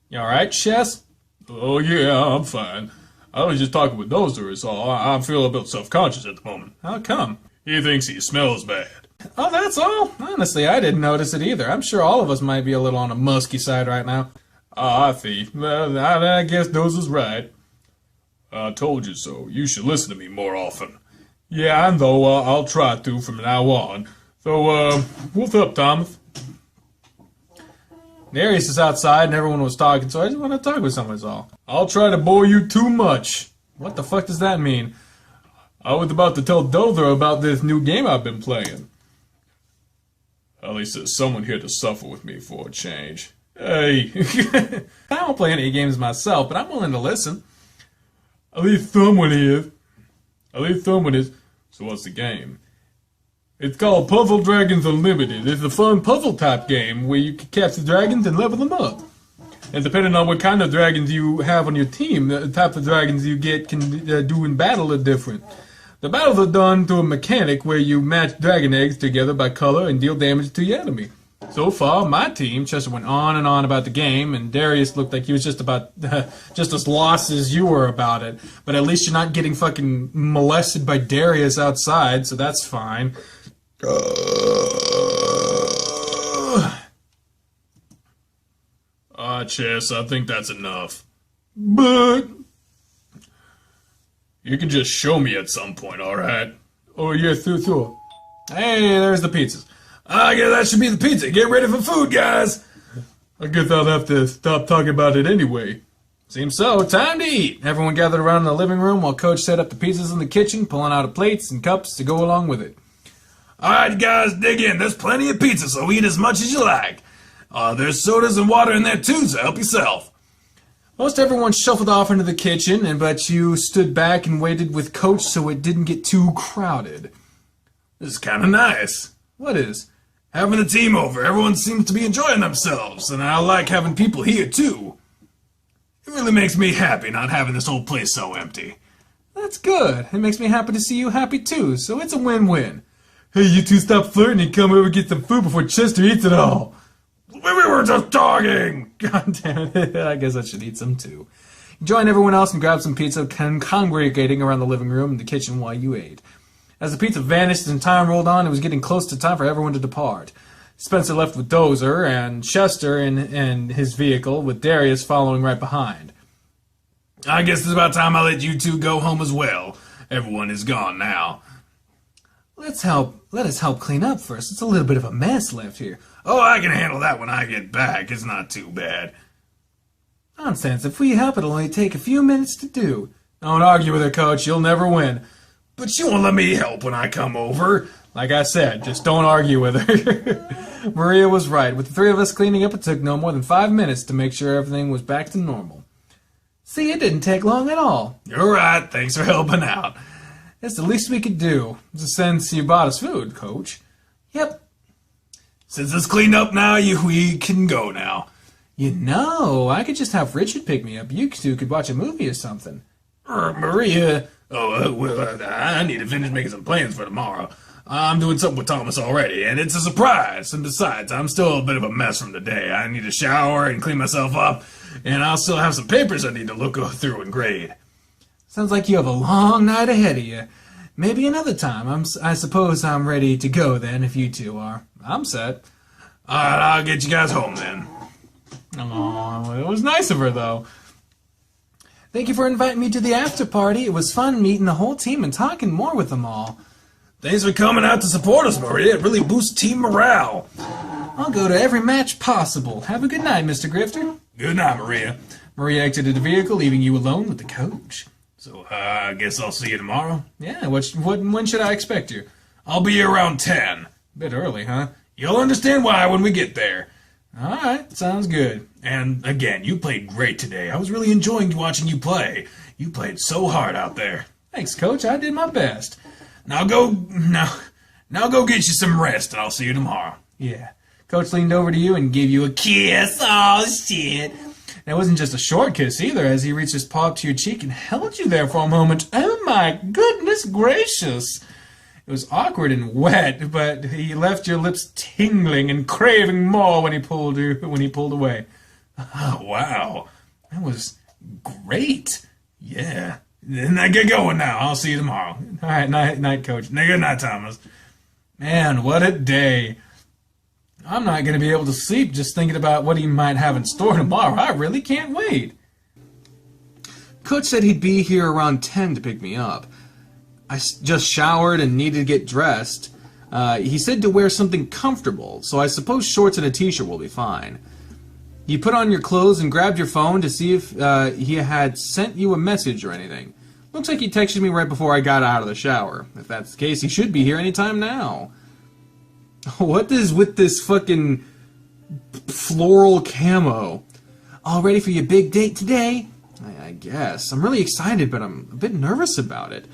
You alright, Chess? Oh, yeah, I'm fine. I was just talking with Dozer, is all. I feel a bit self-conscious at the moment. How come? He thinks he smells bad. Oh, that's all? Honestly, I didn't notice it either. I'm sure all of us might be a little on the musky side right now. I see. Well, I guess Dozer's right. I told you so. You should listen to me more often. Yeah, I know. I'll try to from now on. So, what's up, Thomas? Darius is outside and everyone was talking, so I just want to talk with someone, is all. I'll try to bore you too much. What the fuck does that mean? I was about to tell Dozer about this new game I've been playing. At least there's someone here to suffer with me for a change. Hey. I don't play any games myself, but I'm willing to listen. At least someone is. So what's the game? It's called Puzzle Dragons Unlimited. It's a fun puzzle type game where you can capture dragons and level them up. And depending on what kind of dragons you have on your team, the type of dragons you get can do in battle are different. The battles are done through a mechanic where you match dragon eggs together by color and deal damage to your enemy. So far, my team, Chester went on and on about the game, and Darius looked like he was just as lost as you were about it. But at least you're not getting fucking molested by Darius outside, so that's fine. Chess, I think that's enough. But you can just show me at some point, alright? Oh, yeah, through. Hey, there's the pizzas. I guess that should be the pizza. Get ready for food, guys. I guess I'll have to stop talking about it anyway. Seems so. Time to eat. Everyone gathered around in the living room while Coach set up the pizzas in the kitchen, pulling out plates and cups to go along with it. Alright, guys, dig in. There's plenty of pizza, so eat as much as you like. There's sodas and water in there too, so help yourself. Most everyone shuffled off into the kitchen, but you stood back and waited with Coach so it didn't get too crowded. This is kind of nice. What is? Having a team over. Everyone seems to be enjoying themselves, and I like having people here too. It really makes me happy not having this whole place so empty. That's good. It makes me happy to see you happy too, so it's a win-win. Hey, you two stop flirting and come over and get some food before Chester eats it all. We were just talking! God damn it, I guess I should eat some too. You joined everyone else and grabbed some pizza, congregating around the living room and the kitchen while you ate. As the pizza vanished and time rolled on, it was getting close to time for everyone to depart. Spencer left with Dozer and Chester in his vehicle, with Darius following right behind. I guess it's about time I let you two go home as well. Everyone is gone now. Let us help clean up first. It's a little bit of a mess left here. Oh, I can handle that when I get back. It's not too bad. Nonsense. If we help, it'll only take a few minutes to do. Don't argue with her, Coach. You'll never win. But you won't let me help when I come over. Like I said, just don't argue with her. Maria was right. With the three of us cleaning up, it took no more than 5 minutes to make sure everything was back to normal. See, it didn't take long at all. You're right. Thanks for helping out. It's the least we could do, since you bought us food, Coach. Yep. Since it's cleaned up now, we can go now. You know, I could just have Richard pick me up. You two could watch a movie or something. Maria... I need to finish making some plans for tomorrow. I'm doing something with Thomas already, and it's a surprise. And besides, I'm still a bit of a mess from the day. I need to shower and clean myself up, and I'll still have some papers I need to look through and grade. Sounds like you have a long night ahead of you. Maybe another time. I suppose I'm ready to go then, if you two are. I'm set. Alright, I'll get you guys home then. Oh, it was nice of her, though. Thank you for inviting me to the after party. It was fun meeting the whole team and talking more with them all. Thanks for coming out to support us, Maria. It really boosts team morale. I'll go to every match possible. Have a good night, Mr. Grifter. Good night, Maria. Maria exited the vehicle, leaving you alone with the coach. So, I guess I'll see you tomorrow? Yeah, when should I expect you? I'll be here around 10. Bit early, huh? You'll understand why when we get there. Alright, sounds good. And, again, you played great today. I was really enjoying watching you play. You played so hard out there. Thanks, Coach. I did my best. Now go get you some rest, and I'll see you tomorrow. Yeah. Coach leaned over to you and gave you a kiss. Oh, shit. And it wasn't just a short kiss either, as he reached his paw up to your cheek and held you there for a moment. Oh my goodness gracious! It was awkward and wet, but he left your lips tingling and craving more when he pulled away. Oh, wow. That was great. Yeah. Then I get going now. I'll see you tomorrow. All right, night, Coach. Good night, Thomas. Man, what a day. I'm not going to be able to sleep just thinking about what he might have in store tomorrow. I really can't wait. Coach said he'd be here around 10 to pick me up. I just showered and needed to get dressed. He said to wear something comfortable, so I suppose shorts and a t-shirt will be fine. You put on your clothes and grabbed your phone to see if he had sent you a message or anything. Looks like he texted me right before I got out of the shower. If that's the case, he should be here anytime now. What is with this fucking floral camo? All ready for your big date today? I guess. I'm really excited, but I'm a bit nervous about it.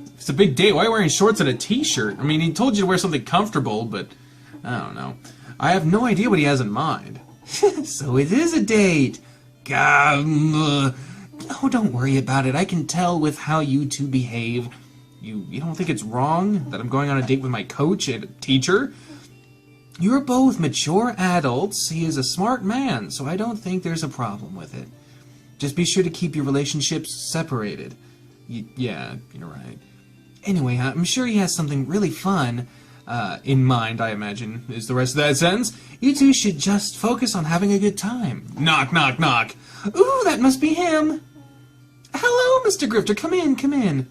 If it's a big date, why are you wearing shorts and a t-shirt? I mean, he told you to wear something comfortable, but I don't know. I have no idea what he has in mind. So it is a date. Oh, don't worry about it. I can tell with how you two behave. You don't think it's wrong that I'm going on a date with my coach and a teacher? You're both mature adults. He is a smart man, so I don't think there's a problem with it. Just be sure to keep your relationships separated. Yeah, you're right. Anyway, I'm sure he has something really fun in mind, I imagine, is the rest of that sentence. You two should just focus on having a good time. Knock, knock, knock. Ooh, that must be him. Hello, Mr. Grifter. Come in.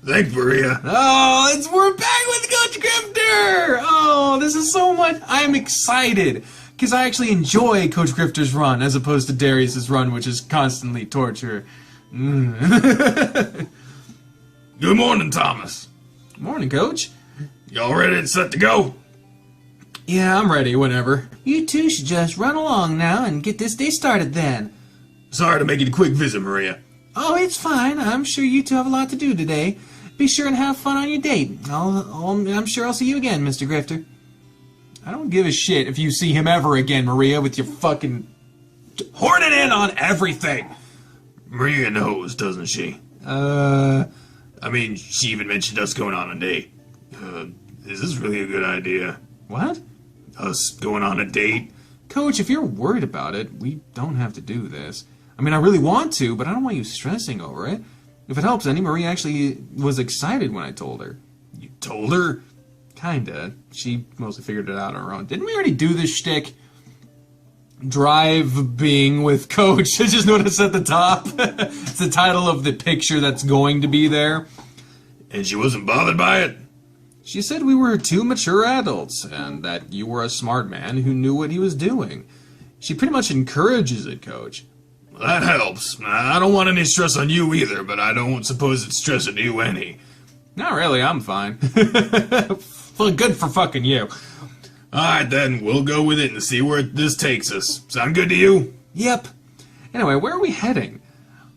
Thanks, Maria. Oh, we're back with Coach Grifter! Oh, this is so much. I'm excited. Because I actually enjoy Coach Grifter's run as opposed to Darius's run, which is constantly torture. Good morning, Thomas. Morning, Coach. Y'all ready and set to go? Yeah, I'm ready, whenever. You two should just run along now and get this day started then. Sorry to make it a quick visit, Maria. Oh, it's fine. I'm sure you two have a lot to do today. Be sure and have fun on your date. I'm sure I'll see you again, Mr. Grifter. I don't give a shit if you see him ever again, Maria, with your fucking horning in on everything. Maria knows, doesn't she? I mean, she even mentioned us going on a date. Is this really a good idea? What? Us going on a date? Coach, if you're worried about it, we don't have to do this. I mean, I really want to, but I don't want you stressing over it. If it helps any, Maria actually was excited when I told her. You told her? Kinda. She mostly figured it out on her own. Didn't we already do this shtick? Drive being with Coach. I just noticed at the top. It's the title of the picture that's going to be there. And she wasn't bothered by it? She said we were two mature adults, and that you were a smart man who knew what he was doing. She pretty much encourages it, Coach. Well, that helps. I don't want any stress on you either, but I don't suppose it's stressing you any. Not really, I'm fine. Good for fucking you. Alright then, we'll go with it and see where this takes us. Sound good to you? Yep. Anyway, where are we heading?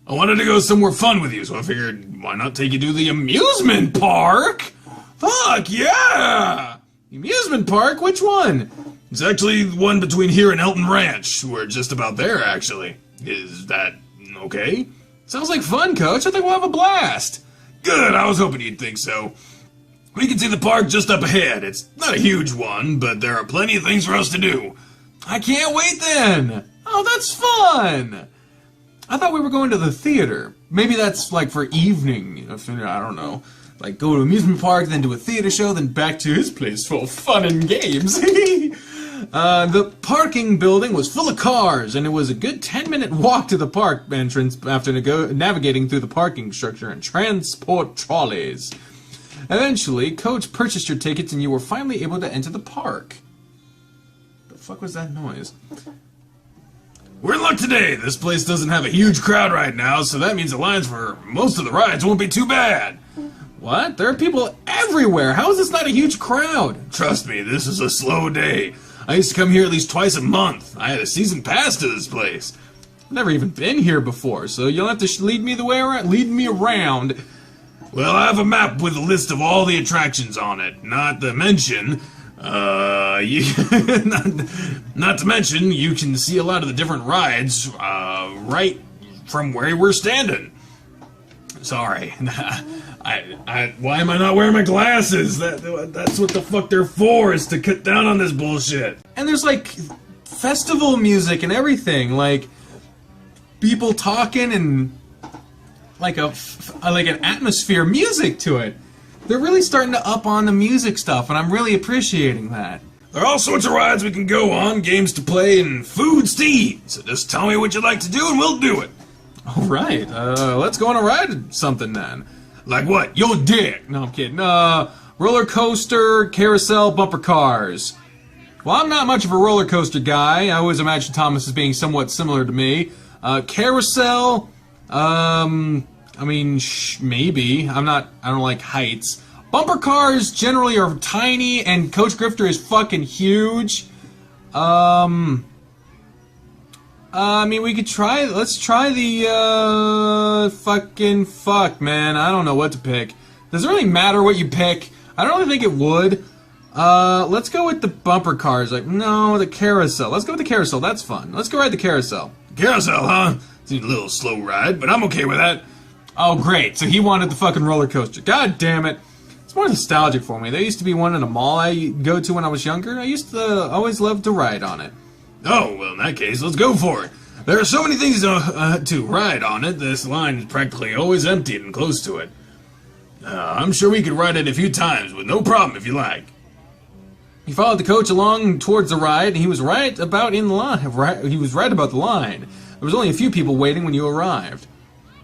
I wanted to go somewhere fun with you, so I figured, why not take you to the amusement park? Fuck yeah! Amusement park? Which one? It's actually the one between here and Elton Ranch. We're just about there, actually. Is that okay? Sounds like fun, Coach. I think we'll have a blast. Good, I was hoping you'd think so. We can see the park just up ahead. It's not a huge one, but there are plenty of things for us to do. I can't wait then. Oh, that's fun. I thought we were going to the theater. Maybe that's like for evening. I don't know. Like go to an amusement park, then to a theater show, then back to his place full of fun and games. The parking building was full of cars, and it was a good 10-minute walk to the park entrance after navigating through the parking structure and transport trolleys. Eventually, Coach purchased your tickets, and you were finally able to enter the park. The fuck was that noise? We're in luck today. This place doesn't have a huge crowd right now, so that means the lines for most of the rides won't be too bad. What? There are people everywhere. How is this not a huge crowd? Trust me, this is a slow day. I used to come here at least twice a month. I had a season pass to this place. I've never even been here before, so you'll have to lead me around. Well, I have a map with a list of all the attractions on it. Not to mention, Not to mention, you can see a lot of the different rides right from where we're standing. Sorry. Why am I not wearing my glasses? That's what the fuck they're for, is to cut down on this bullshit. And there's like festival music and everything, like people talking and like an atmosphere music to it. They're really starting to up on the music stuff, and I'm really appreciating that. There are all sorts of rides we can go on, games to play, and foods to eat. So just tell me what you'd like to do, and we'll do it. All right, let's go on a ride something then. Like what? Yo, dick. No, I'm kidding. Roller coaster, carousel, bumper cars. Well, I'm not much of a roller coaster guy. I always imagine Thomas as being somewhat similar to me. Carousel, I mean, maybe. I don't like heights. Bumper cars generally are tiny, and Coach Grifter is fucking huge. I mean, we could try. Let's try the fuck, man. I don't know what to pick. Does it really matter what you pick? I don't really think it would. Let's go with the bumper cars. Like, no, the carousel. Let's go with the carousel. That's fun. Let's go ride the carousel. Carousel, huh? Seems a little slow ride, but I'm okay with that. Oh, great. So he wanted the fucking roller coaster. God damn it. It's more nostalgic for me. There used to be one in a mall I go to when I was younger. I used to always love to ride on it. Oh, well, in that case, let's go for it. There are so many things to ride on it. This line is practically always empty and close to it. I'm sure we could ride it a few times with no problem if you like. He followed the coach along towards the ride, and he was right about in the line. He was right about the line. There was only a few people waiting when you arrived.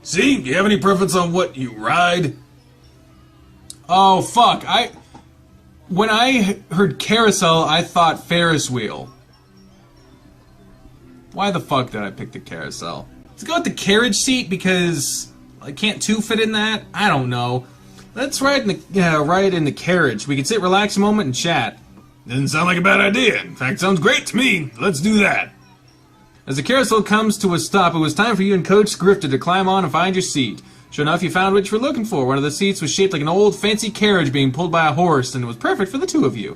See, do you have any preference on what you ride? Oh, fuck. When I heard carousel, I thought Ferris wheel. Why the fuck did I pick the carousel? Let's go with the carriage seat because can't two fit in that? I don't know. Let's ride in the carriage. We can sit, relax a moment, and chat. Doesn't sound like a bad idea. In fact, sounds great to me. Let's do that. As the carousel comes to a stop, it was time for you and Coach Grifter to climb on and find your seat. Sure enough, you found what you were looking for. One of the seats was shaped like an old, fancy carriage being pulled by a horse, and it was perfect for the two of you.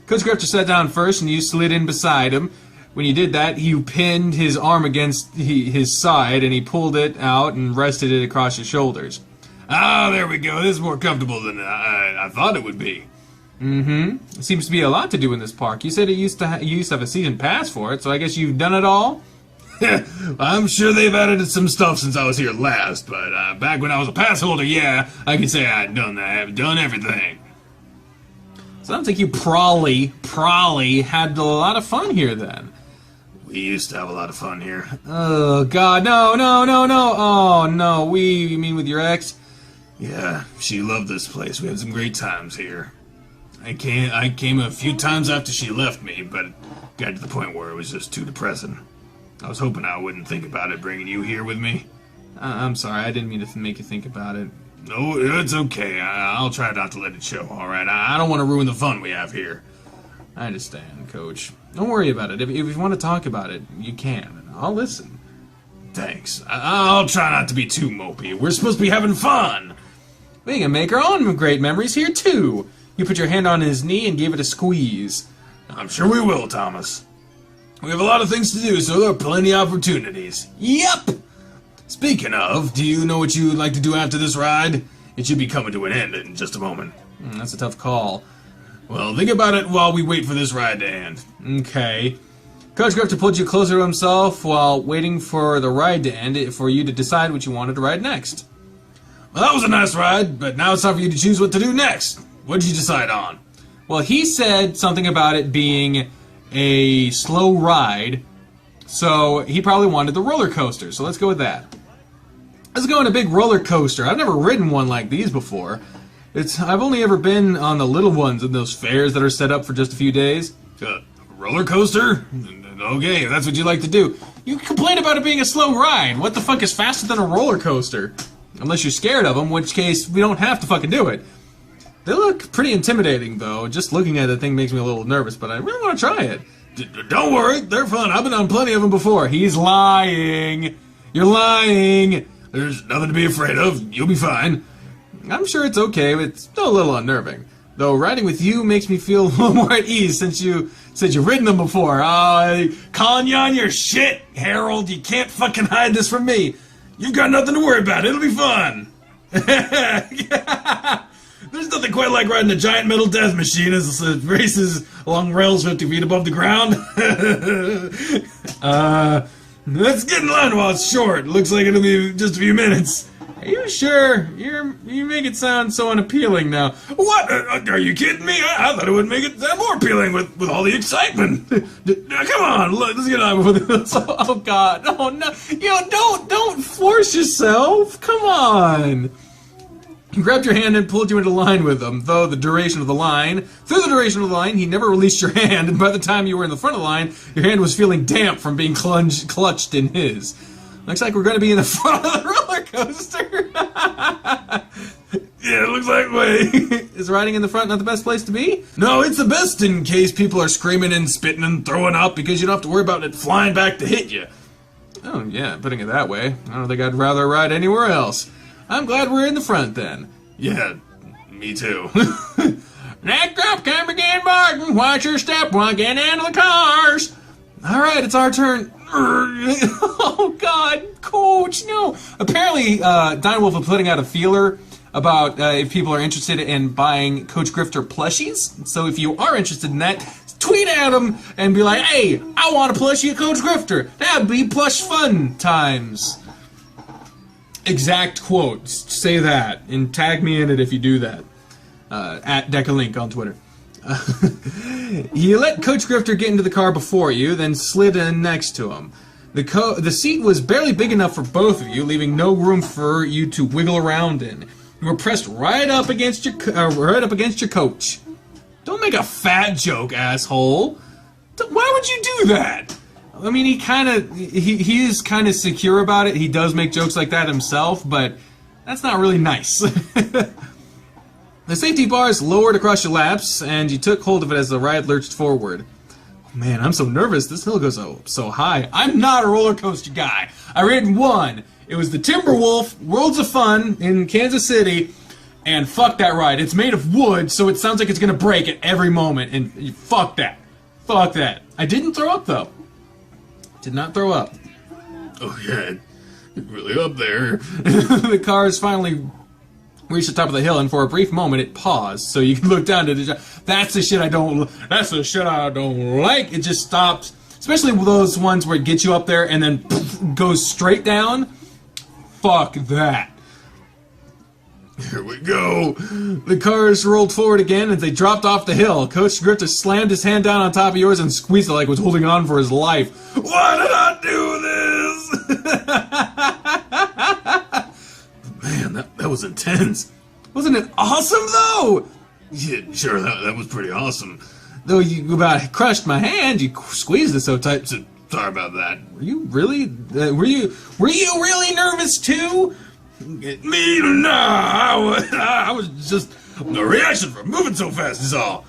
Coach Grifter sat down first, and you slid in beside him. When you did that, you pinned his arm against his side, and he pulled it out and rested it across your shoulders. Ah, there we go. This is more comfortable than I thought it would be. Mm-hmm. It seems to be a lot to do in this park. You said you used to have a season pass for it, so I guess you've done it all? I'm sure they've added some stuff since I was here last, but back when I was a pass holder, yeah, I can say I'd done that. I've done everything. Sounds like you probably had a lot of fun here then. We used to have a lot of fun here. Oh, God, no. Oh, no, you mean with your ex? Yeah, she loved this place. We had some great times here. I came a few times after she left me, but it got to the point where it was just too depressing. I was hoping I wouldn't think about it bringing you here with me. I'm sorry, I didn't mean to make you think about it. No, it's okay. I'll try not to let it show, alright? I don't want to ruin the fun we have here. I understand, Coach. Don't worry about it. If you want to talk about it, you can. I'll listen. Thanks. I'll try not to be too mopey. We're supposed to be having fun. We can make our own great memories here, too. You put your hand on his knee and gave it a squeeze. I'm sure we will, Thomas. We have a lot of things to do, so there are plenty of opportunities. Yep! Speaking of, do you know what you'd like to do after this ride? It should be coming to an end in just a moment. That's a tough call. Well, think about it while we wait for this ride to end. Okay. Coach Grifter pulled you closer to himself while waiting for the ride to end for you to decide what you wanted to ride next. Well, that was a nice ride, but now it's time for you to choose what to do next. What did you decide on? Well, he said something about it being a slow ride, so he probably wanted the roller coaster, so let's go with that. Let's go on a big roller coaster. I've never ridden one like these before. I've only ever been on the little ones in those fairs that are set up for just a few days. Roller coaster? Okay, if that's what you like to do. You complain about it being a slow ride. What the fuck is faster than a roller coaster? Unless you're scared of them, in which case we don't have to fucking do it. They look pretty intimidating, though. Just looking at the thing makes me a little nervous, but I really want to try it. Don't worry, they're fun. I've been on plenty of them before. He's lying. You're lying. There's nothing to be afraid of. You'll be fine. I'm sure it's okay, but it's still a little unnerving. Though riding with you makes me feel a little more at ease since you said you've ridden them before. Calling you on your shit, Harold. You can't fucking hide this from me. You've got nothing to worry about. It'll be fun. There's nothing quite like riding a giant metal death machine as it races along rails 50 feet above the ground. Let's get in line while it's short. Looks like it'll be just a few minutes. Are you sure? You make it sound so unappealing now. What? Are you kidding me? I thought it would make it sound more appealing with all the excitement. Come on, let's get on before this. Oh God! Oh no! Don't force yourself. Come on. He grabbed your hand and pulled you into line with him. Through the duration of the line, he never released your hand, and by the time you were in the front of the line, your hand was feeling damp from being clutched in his. Looks like we're going to be in the front of the roller coaster. Yeah, it looks that way. Is riding in the front not the best place to be? No, it's the best in case people are screaming and spitting and throwing up because you don't have to worry about it flying back to hit you. Oh, yeah, putting it that way. I don't think I'd rather ride anywhere else. I'm glad we're in the front then. Yeah, me too. Next up, can begin, Barton. Watch your step while getting into the cars. All right, it's our turn. Oh, God, Coach, no. Apparently, Dinewolf is putting out a feeler about if people are interested in buying Coach Grifter plushies. So if you are interested in that, tweet at him and be like, hey, I want a plushie of Coach Grifter. That'd be plush fun times. Exact quotes. Say that and tag me in it if you do that. At deckerlink on Twitter. You let Coach Grifter get into the car before you, then slid in next to him. The seat was barely big enough for both of you, leaving no room for you to wiggle around in. You were pressed right up against your coach. Don't make a fat joke, asshole. Why would you do that? I mean, he is kind of secure about it. He does make jokes like that himself, but that's not really nice. The safety bars lowered across your laps, and you took hold of it as the ride lurched forward. Oh, man, I'm so nervous. This hill goes so high. I'm not a roller coaster guy. I ran one. It was the Timberwolf Worlds of Fun in Kansas City, and fuck that ride. It's made of wood, so it sounds like it's going to break at every moment, and fuck that. Fuck that. I didn't throw up, though. Did not throw up. Oh, yeah. Really up there. The cars finally reached the top of the hill, and for a brief moment, it paused, so you can look down to the... That's the shit I don't like. It just stopped. Especially with those ones where it gets you up there and then goes straight down. Fuck that. Here we go. The cars rolled forward again as they dropped off the hill. Coach Grifter slammed his hand down on top of yours and squeezed it like he was holding on for his life. Why did I do this? Man, that was intense. Wasn't it awesome, though? Yeah, sure, that was pretty awesome. Though you about crushed my hand, you squeezed it so tight. So sorry about that. Were you really? Were you really nervous too? Me? Nah, I was just the reaction from moving so fast is all.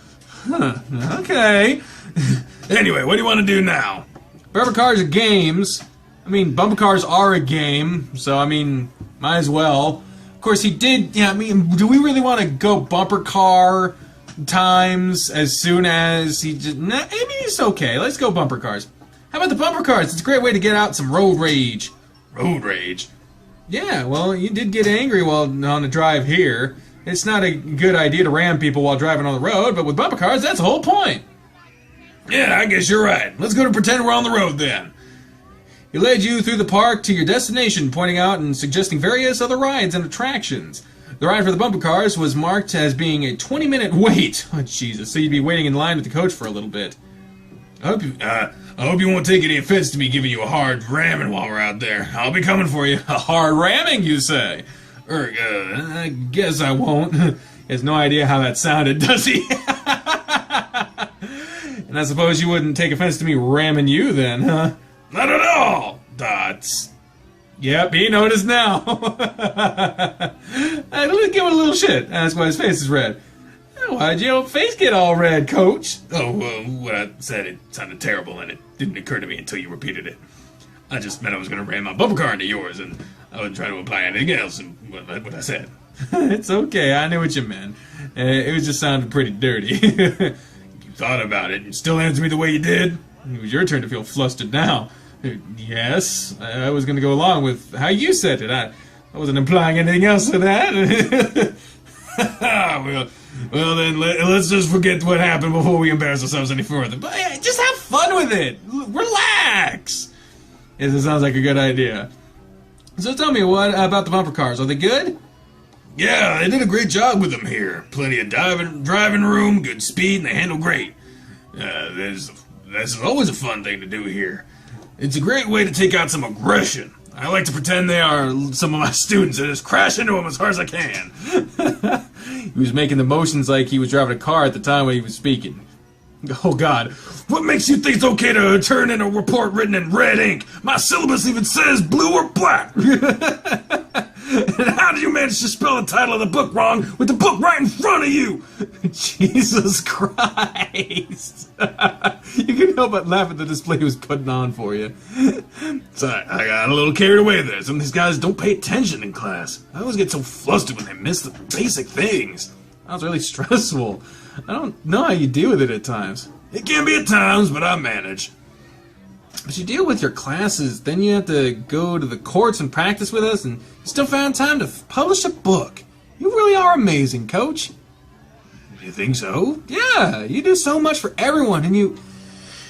Huh, okay. Anyway, what do you want to do now? Bumper cars are games. I mean, bumper cars are a game, so I mean, might as well. Of course, he did. Yeah, I mean, do we really want to go bumper car times as soon as he just? Nah, maybe it's okay. Let's go bumper cars. How about the bumper cars? It's a great way to get out some road rage. Road rage? Yeah, well, you did get angry while on the drive here. It's not a good idea to ram people while driving on the road, but with bumper cars, that's the whole point. Yeah, I guess you're right. Let's go to pretend we're on the road then. He led you through the park to your destination, pointing out and suggesting various other rides and attractions. The ride for the bumper cars was marked as being a 20-minute wait. Oh, Jesus, so you'd be waiting in line with the coach for a little bit. I hope you won't take any offense to me giving you a hard ramming while we're out there. I'll be coming for you. A hard ramming, you say? I guess I won't. He has no idea how that sounded, does he? And I suppose you wouldn't take offense to me ramming you then, huh? Not at all, Dots. Yep, he noticed now. I give it a little shit. That's why his face is red. Why'd your face get all red, Coach? Oh, what I said, it sounded terrible, and it didn't occur to me until you repeated it. I just meant I was going to ram my bumper car into yours, and I wasn't trying to imply anything else in what I said. It's okay, I knew what you meant. It was just sounded pretty dirty. You thought about it and still answer me the way you did? It was your turn to feel flustered now. Yes, I was going to go along with how you said it. I wasn't implying anything else to that. well then, let's just forget what happened before we embarrass ourselves any further. But just have fun with it. Relax. Yes, it sounds like a good idea. So tell me, what about the bumper cars? Are they good? Yeah, they did a great job with them here. Plenty of driving room, good speed, and they handle great. That's always a fun thing to do here. It's a great way to take out some aggression. I like to pretend they are some of my students and just crash into them as hard as I can. He was making the motions like he was driving a car at the time when he was speaking. Oh, God. What makes you think it's okay to turn in a report written in red ink? My syllabus even says blue or black. And how did you manage to spell the title of the book wrong with the book right in front of you? Jesus Christ. You couldn't help but laugh at the display he was putting on for you. Sorry, I got a little carried away there. Some of these guys don't pay attention in class. I always get so flustered when they miss the basic things. That was really stressful. I don't know how you deal with it at times. It can be at times, but I manage. But you deal with your classes, then you have to go to the courts and practice with us, and you still found time to publish a book. You really are amazing, Coach. You think so? Yeah, you do so much for everyone, and you're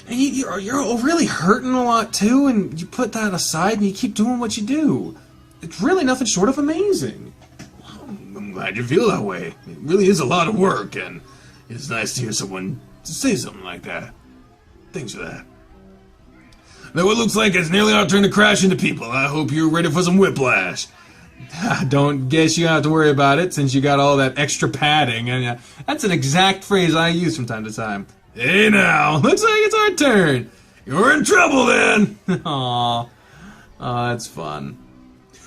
really hurting a lot too, and you put that aside and you keep doing what you do. It's really nothing short of amazing. I'm glad you feel that way. It really is a lot of work, and it's nice to hear someone say something like that. Thanks for that. Now it looks like it's nearly our turn to crash into people. I hope you're ready for some whiplash. Don't guess you have to worry about it since you got all that extra padding. And that's an exact phrase I use from time to time. Hey now, Looks like it's our turn. you're in trouble then. Aw, that's fun.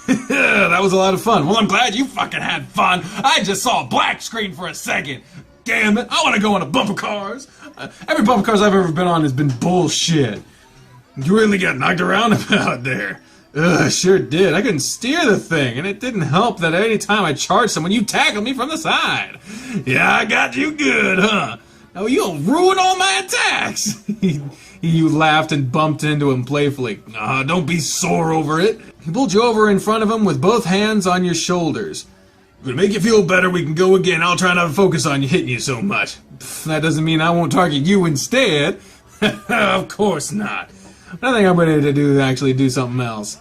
That was a lot of fun. Well, I'm glad you fucking had fun. I just saw a black screen for a second. Damn it, I want to go on a bumper cars. Every bumper cars I've ever been on has been bullshit. You really got knocked around about there. Ugh, sure did. I couldn't steer the thing, and it didn't help that any time I charged someone, you tackled me from the side. Yeah, I got you good, huh? Oh, you'll ruin all my attacks. You laughed and bumped into him playfully. Don't be sore over it. He pulled you over in front of him with both hands on your shoulders. If it make you feel better, we can go again. I'll try not to focus on you hitting you so much. That doesn't mean I won't target you instead. Of course not. I think I'm ready to do something else.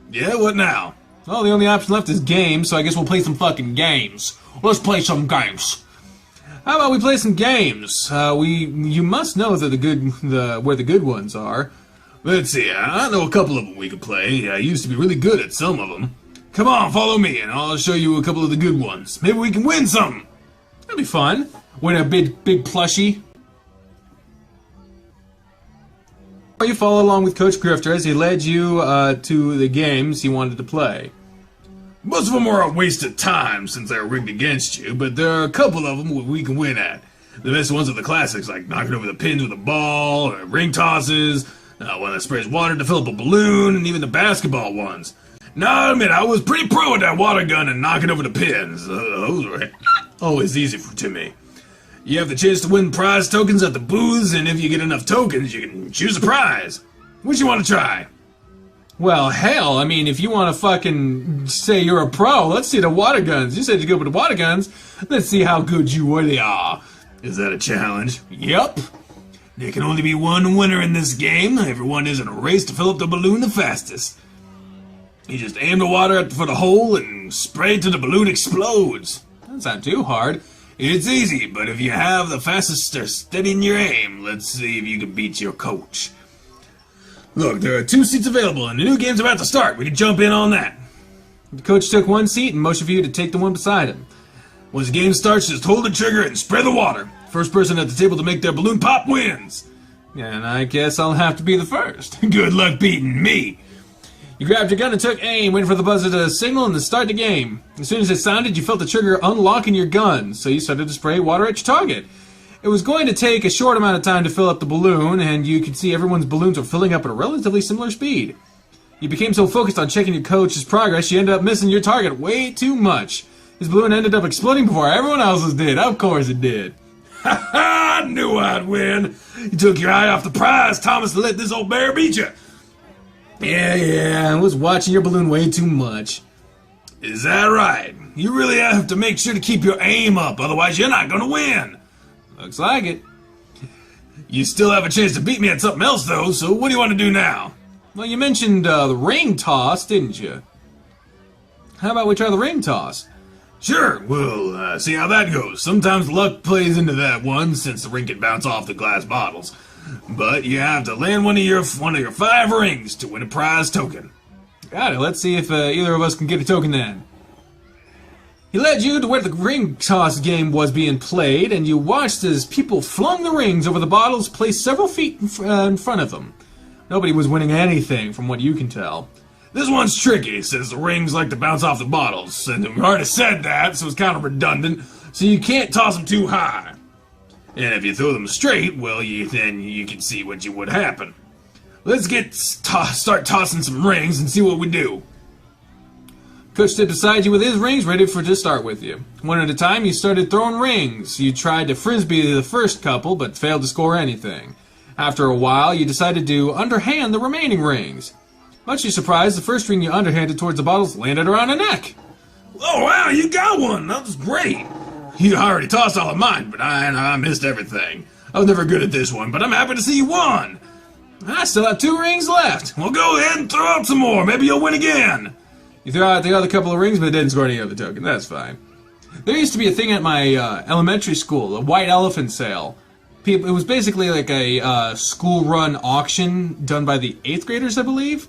Yeah, what now? Well, the only option left is games, so I guess we'll play some fucking games. Let's play some games. How about we play some games? You must know that where the good ones are. Let's see, I know a couple of them we could play. I used to be really good at some of them. Come on, follow me, and I'll show you a couple of the good ones. Maybe we can win something. That'd be fun. Win a big plushie. You follow along with Coach Grifter as he led you to the games he wanted to play. Most of them are a waste of time since they're rigged against you, but there are a couple of them we can win at. The best ones are the classics, like knocking over the pins with a ball, or ring tosses, one that sprays water to fill up a balloon, and even the basketball ones. Now, I admit, I was pretty pro at that water gun and knocking over the pins. Those were always easy to me. You have the chance to win prize tokens at the booths, and if you get enough tokens, you can choose a prize. What you want to try? Well, hell, I mean, if you want to fucking say you're a pro, let's see the water guns. You said you're good with the water guns. Let's see how good you really are. Is that a challenge? Yep. There can only be one winner in this game. Everyone is in a race to fill up the balloon the fastest. You just aim the water for the hole and spray till the balloon explodes. That's not too hard. It's easy, but if you have the fastest steady in your aim, let's see if you can beat your coach. Look, there are 2 seats available, and the new game's about to start. We can jump in on that. The coach took one seat and motioned for you to take the one beside him. Once the game starts, just hold the trigger and spray the water. First person at the table to make their balloon pop wins. And I guess I'll have to be the first. Good luck beating me. You grabbed your gun and took aim, waiting for the buzzer to signal and to start the game. As soon as it sounded, you felt the trigger unlocking your gun, so you started to spray water at your target. It was going to take a short amount of time to fill up the balloon, and you could see everyone's balloons were filling up at a relatively similar speed. You became so focused on checking your coach's progress, you ended up missing your target way too much. His balloon ended up exploding before everyone else's did. Of course it did. Ha ha! I knew I'd win. You took your eye off the prize, Thomas, to let this old bear beat you. Yeah, I was watching your balloon way too much. Is that right? You really have to make sure to keep your aim up, otherwise you're not gonna win. Looks like it. You still have a chance to beat me at something else, though, so what do you want to do now? Well, you mentioned the ring toss, didn't you? How about we try the ring toss? Sure, we'll see how that goes. Sometimes luck plays into that one, since the ring can bounce off the glass bottles. But you have to land one of your 5 rings to win a prize token. Got it. Let's see if either of us can get a token then. He led you to where the ring toss game was being played, and you watched as people flung the rings over the bottles placed several feet in front of them. Nobody was winning anything, from what you can tell. This one's tricky, since the rings like to bounce off the bottles, and we already said that, so it's kind of redundant, so you can't toss them too high. And if you throw them straight, well, then you can see what would happen. Let's start tossing some rings and see what we do. Coach stood beside you with his rings ready to start with you. One at a time, you started throwing rings. You tried to frisbee the first couple, but failed to score anything. After a while, you decided to underhand the remaining rings. Much to your surprise, the first ring you underhanded towards the bottles landed around a neck. Oh, wow, you got one. That was great. You already tossed all of mine, but I missed everything. I was never good at this one, but I'm happy to see you won. I still have 2 rings left. Well, go ahead and throw out some more. Maybe you'll win again. You threw out the other couple of rings, but didn't score any other token. That's fine. There used to be a thing at my elementary school, a white elephant sale. It was basically like a school-run auction done by the 8th graders, I believe.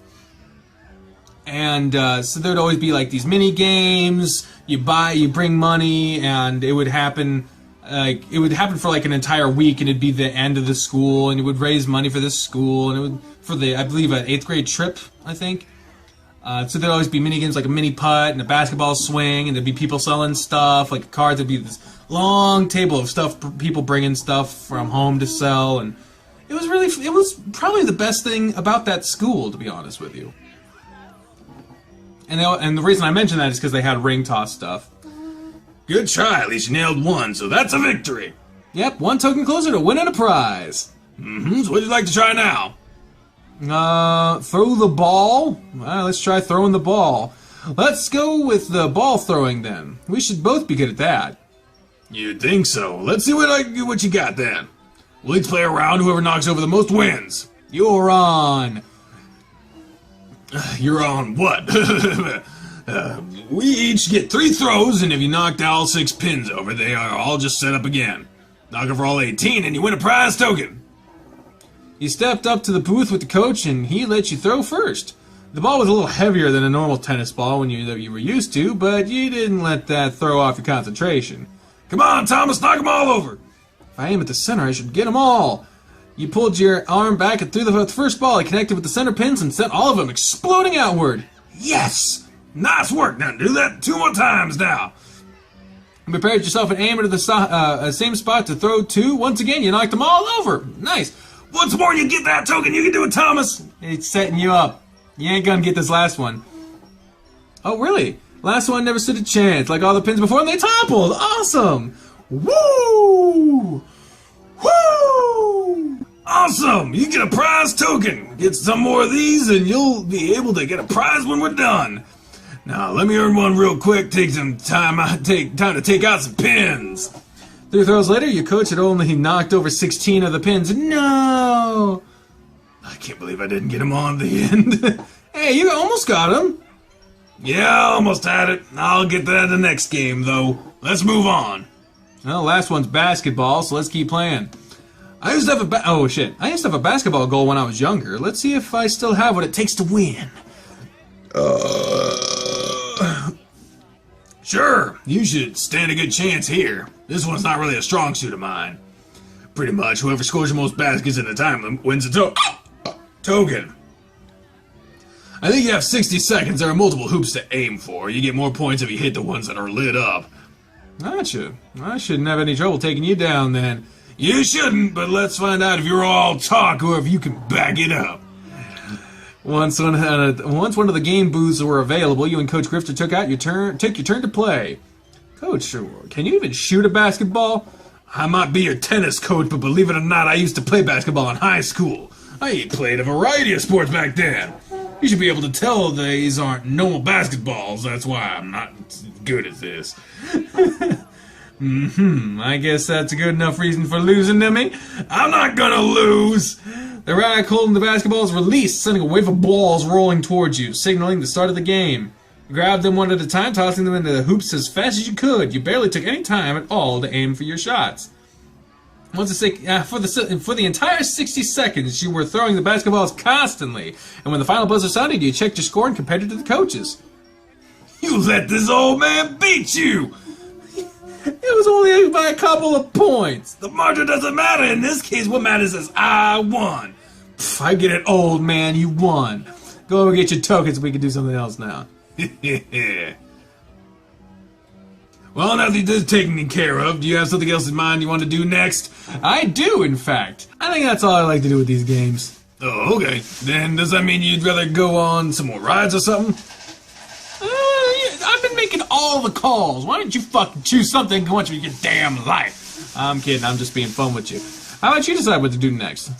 And so there'd always be like these mini games. You bring money, and it would happen. For like an entire week, and it'd be the end of the school, and it would raise money for this school, and it would for I believe an 8th grade trip, I think. So there'd always be mini games like a mini putt and a basketball swing, and there'd be people selling stuff like cards. There'd be this long table of stuff, people bringing stuff from home to sell, and it was probably the best thing about that school, to be honest with you. And the reason I mention that is because they had ring toss stuff. Good try, at least you nailed one, so that's a victory. Yep, 1 token closer to winning a prize. So what'd you like to try now? Throw the ball? Let's try throwing the ball. Let's go with the ball throwing then. We should both be good at that. You'd think so. Let's see what you got then. We'll each play a round. Whoever knocks over the most wins. You're on. You're on what? We each get 3 throws, and if you knocked all 6 pins over, they are all just set up again. Knock over all 18, and you win a prize token. You stepped up to the booth with the coach, and he let you throw first. The ball was a little heavier than a normal tennis ball that you were used to, but you didn't let that throw off your concentration. Come on, Thomas, knock them all over. If I aim at the center, I should get them all. You pulled your arm back and threw the first ball. It connected with the center pins and sent all of them exploding outward. Yes! Nice work. Now do that 2 more times now. You prepared yourself and aimed at the same spot to throw 2. Once again, you knocked them all over. Nice. Once more you get that token, you can do it, Thomas. It's setting you up. You ain't gonna get this last one. Oh, really? Last one never stood a chance. Like all the pins before, and they toppled. Awesome. Woo! Woo! Awesome! You get a prize token. Get some more of these, and you'll be able to get a prize when we're done. Now, let me earn one real quick. Take some time. Time to take out some pins. 3 throws later, your coach had only knocked over 16 of the pins. No! I can't believe I didn't get him on the end. Hey, you almost got him. Yeah, I almost had it. I'll get that in the next game, though. Let's move on. Well, last one's basketball, so let's keep playing. I used to have a basketball goal when I was younger. Let's see if I still have what it takes to win. Sure, you should stand a good chance here. This one's not really a strong suit of mine. Pretty much, whoever scores the most baskets in a time limit wins a token. I think you have 60 seconds. There are multiple hoops to aim for. You get more points if you hit the ones that are lit up. Gotcha. I shouldn't have any trouble taking you down then. You shouldn't, but let's find out if you're all talk or if you can back it up. Once one of the game booths were available, you and Coach Grifter took your turn to play. Coach, can you even shoot a basketball? I might be your tennis coach, but believe it or not, I used to play basketball in high school. I played a variety of sports back then. You should be able to tell these aren't normal basketballs. That's why I'm not good at this. I guess that's a good enough reason for losing to me. I'm not gonna lose! The rack holding the basketball is released, sending a wave of balls rolling towards you, signaling the start of the game. You grabbed them one at a time, tossing them into the hoops as fast as you could. You barely took any time at all to aim for your shots. For the entire 60 seconds, you were throwing the basketballs constantly, and when the final buzzer sounded, you checked your score and compared it to the coaches. You let this old man beat you! It was only by a couple of points. The margin doesn't matter. In this case, what matters is I won. Pff, I get it, old man. You won. Go over and get your tokens and we can do something else now. Well, now that this is taken care of, do you have something else in mind you want to do next? I do, in fact. I think that's all I like to do with these games. Oh, okay. Then does that mean you'd rather go on some more rides or something? I've been making all the calls. Why don't you fucking choose something and go on with your damn life? I'm kidding. I'm just being fun with you. How about you decide what to do next?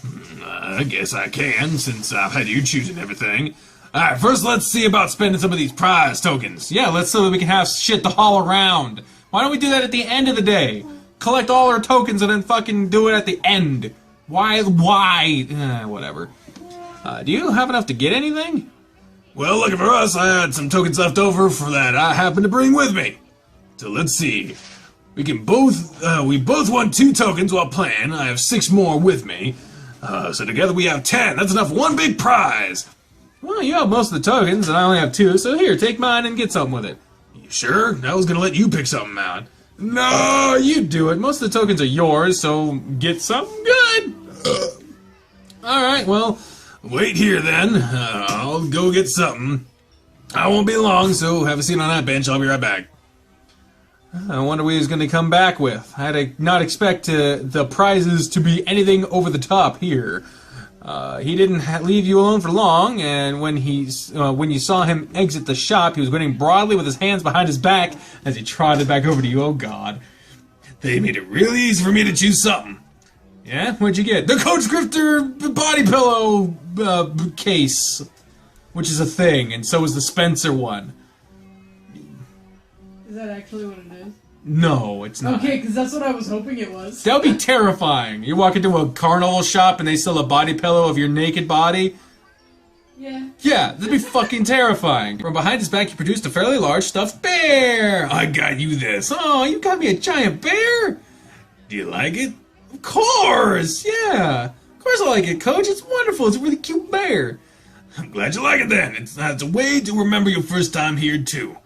I guess I can, since I've had you choosing everything. Alright, first let's see about spending some of these prize tokens. Yeah, let's so that we can have shit to haul around. Why don't we do that at the end of the day? Collect all our tokens and then fucking do it at the end. Why? Whatever. Do you have enough to get anything? Well, lucky for us, I had some tokens left over for that I happened to bring with me. So let's see. We both won 2 tokens while playing. I have 6 more with me. So together we have 10. That's enough for one big prize. Well, you have most of the tokens, and I only have 2, so here, take mine and get something with it. You sure? I was gonna let you pick something out. No, you do it. Most of the tokens are yours, so get something good. Alright, well, wait here then. I'll go get something. I won't be long, so have a seat on that bench. I'll be right back. I wonder what he was going to come back with. I had not expect the prizes to be anything over the top here. He didn't leave you alone for long, and when you saw him exit the shop, he was grinning broadly with his hands behind his back as he trotted back over to you. Oh, God. They made it really easy for me to choose something. Yeah? What'd you get? The Coach Grifter body pillow case, which is a thing, and so is the Spencer one. Is that actually what it is? No, it's not. Okay, because that's what I was hoping it was. That would be terrifying. You walk into a carnival shop and they sell a body pillow of your naked body. Yeah. Yeah, that'd be fucking terrifying. From behind his back, he produced a fairly large stuffed bear. I got you this. Oh, you got me a giant bear? Do you like it? Of course, yeah. Of course I like it, Coach. It's wonderful. It's a really cute bear. I'm glad you like it then. It's a way to remember your first time here, too.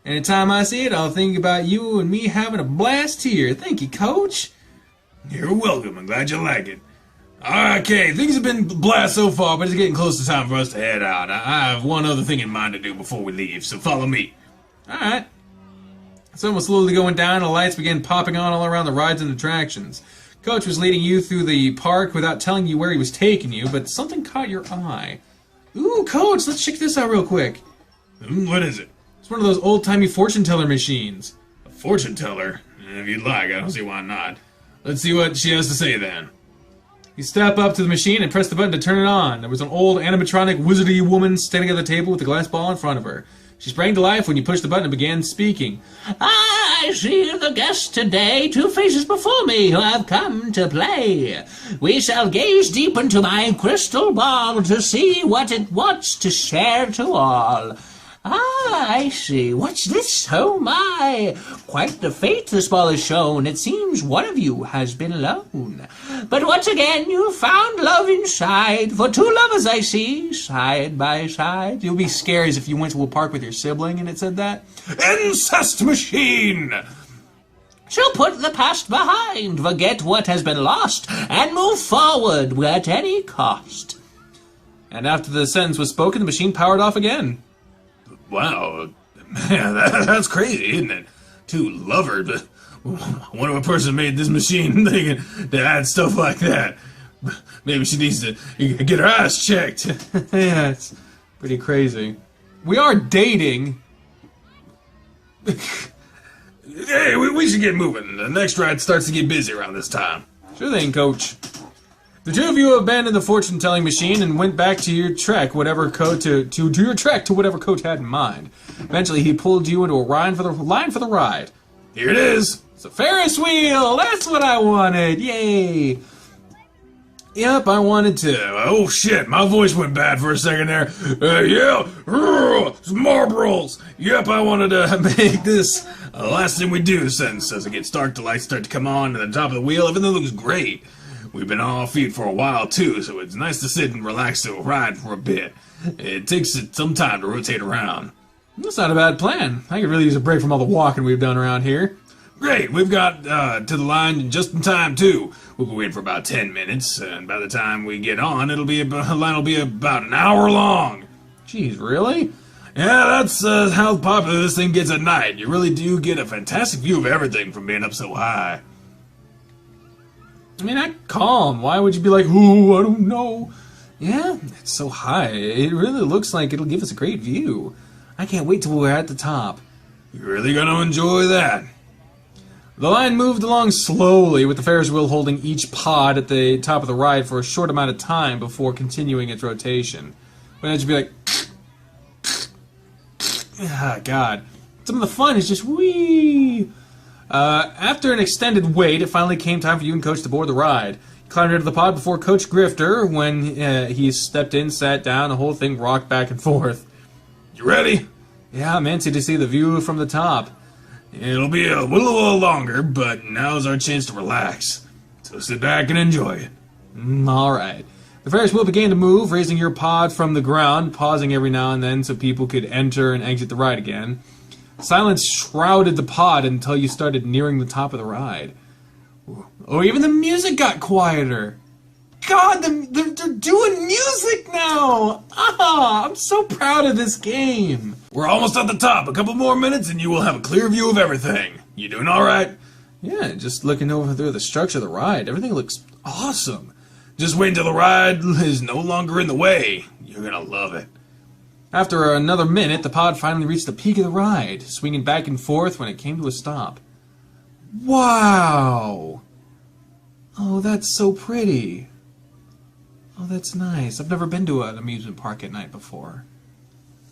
Anytime I see it, I'll think about you and me having a blast here. Thank you, Coach. You're welcome. I'm glad you like it. Okay, things have been blast so far, but it's getting close to time for us to head out. I have one other thing in mind to do before we leave, so follow me. Alright. The sun was slowly going down, and the lights began popping on all around the rides and attractions. Coach was leading you through the park without telling you where he was taking you, but something caught your eye. Ooh, Coach, let's check this out real quick. What is it? It's one of those old-timey fortune teller machines. A fortune teller? If you'd like, I don't see why not. Let's see what she has to say then. You step up to the machine and press the button to turn it on. There was an old animatronic wizardy woman standing at the table with a glass ball in front of her. She sprang to life when you pushed the button and began speaking. I see the guests today, 2 faces before me who have come to play. We shall gaze deep into my crystal ball to see what it wants to share to all. Ah, I see. What's this? Oh my! Quite the fate this ball has shown. It seems one of you has been alone. But once again you found love inside. For 2 lovers I see, side by side. It would be scary as if you went to a park with your sibling and it said that. Incest machine! So put the past behind, forget what has been lost, and move forward at any cost. And after the sentence was spoken, the machine powered off again. Wow, man, that's crazy, isn't it? 2 lovers, but I wonder what person made this machine thinking to add stuff like that. Maybe she needs to get her ass checked. Yeah, it's pretty crazy. We are dating. Hey, we should get moving. The next ride starts to get busy around this time. Sure thing, Coach. The two of you abandoned the fortune-telling machine and went back to your trek, whatever Coach to whatever Coach had in mind. Eventually, he pulled you into a line for the ride. Here it is. It's a Ferris wheel. That's what I wanted. Yay! Yep, I wanted to. Oh shit, my voice went bad for a second there. Marbles. Yep, I wanted to make this the last thing we do since as it gets dark, the lights start to come on to the top of the wheel. Everything looks great. We've been on our feet for a while too, so it's nice to sit and relax to a ride for a bit. It takes some time to rotate around. That's not a bad plan. I could really use a break from all the walking we've done around here. Great, we've got to the line just in time too. We'll be waiting for about 10 minutes, and by the time we get on, the line will be about an hour long. Jeez, really? Yeah, that's how popular this thing gets at night. You really do get a fantastic view of everything from being up so high. I mean, act calm. Why would you be like, ooh, I don't know? Yeah, it's so high. It really looks like it'll give us a great view. I can't wait till we're at the top. You're really gonna enjoy that. The line moved along slowly, with the Ferris wheel holding each pod at the top of the ride for a short amount of time before continuing its rotation. When it'd be like, ah, God. Some of the fun is just whee. After an extended wait, it finally came time for you and Coach to board the ride. You climbed into the pod before Coach Grifter. When he stepped in, sat down, the whole thing rocked back and forth. You ready? Yeah, I'm antsy to see the view from the top. It'll be a little longer, but now's our chance to relax. So sit back and enjoy it. All right. The Ferris wheel began to move, raising your pod from the ground, pausing every now and then so people could enter and exit the ride again. Silence shrouded the pod until you started nearing the top of the ride. Oh, even the music got quieter. God, they're doing music now! Ah, I'm so proud of this game. We're almost at the top. A couple more minutes and you will have a clear view of everything. You doing all right? Yeah, just looking over through the structure of the ride. Everything looks awesome. Just wait until the ride is no longer in the way. You're gonna love it. After another minute, the pod finally reached the peak of the ride, swinging back and forth when it came to a stop. Wow! Oh, that's so pretty. Oh, that's nice. I've never been to an amusement park at night before.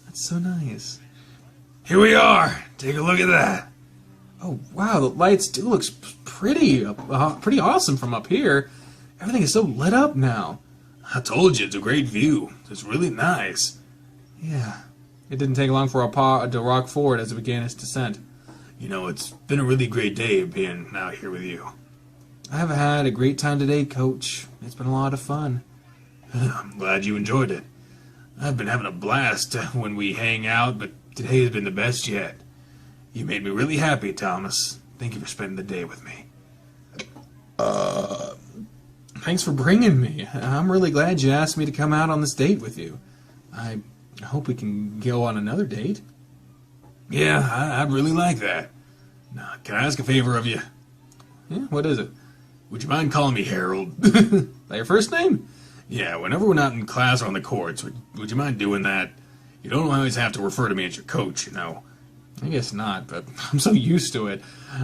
That's so nice. Here we are. Take a look at that. Oh, wow, the lights do look pretty awesome from up here. Everything is so lit up now. I told you, it's a great view. It's really nice. Yeah. It didn't take long for our pod to rock forward as it began its descent. You know, it's been a really great day being out here with you. I've had a great time today, Coach. It's been a lot of fun. I'm glad you enjoyed it. I've been having a blast when we hang out, but today has been the best yet. You made me really happy, Thomas. Thank you for spending the day with me. Thanks for bringing me. I'm really glad you asked me to come out on this date with you. I hope we can go on another date. Yeah, I'd really like that. Now, can I ask a favor of you? Yeah, what is it? Would you mind calling me Harold? Is that your first name? Yeah, whenever we're not in class or on the courts, would you mind doing that? You don't always have to refer to me as your coach, you know. I guess not, but I'm so used to it.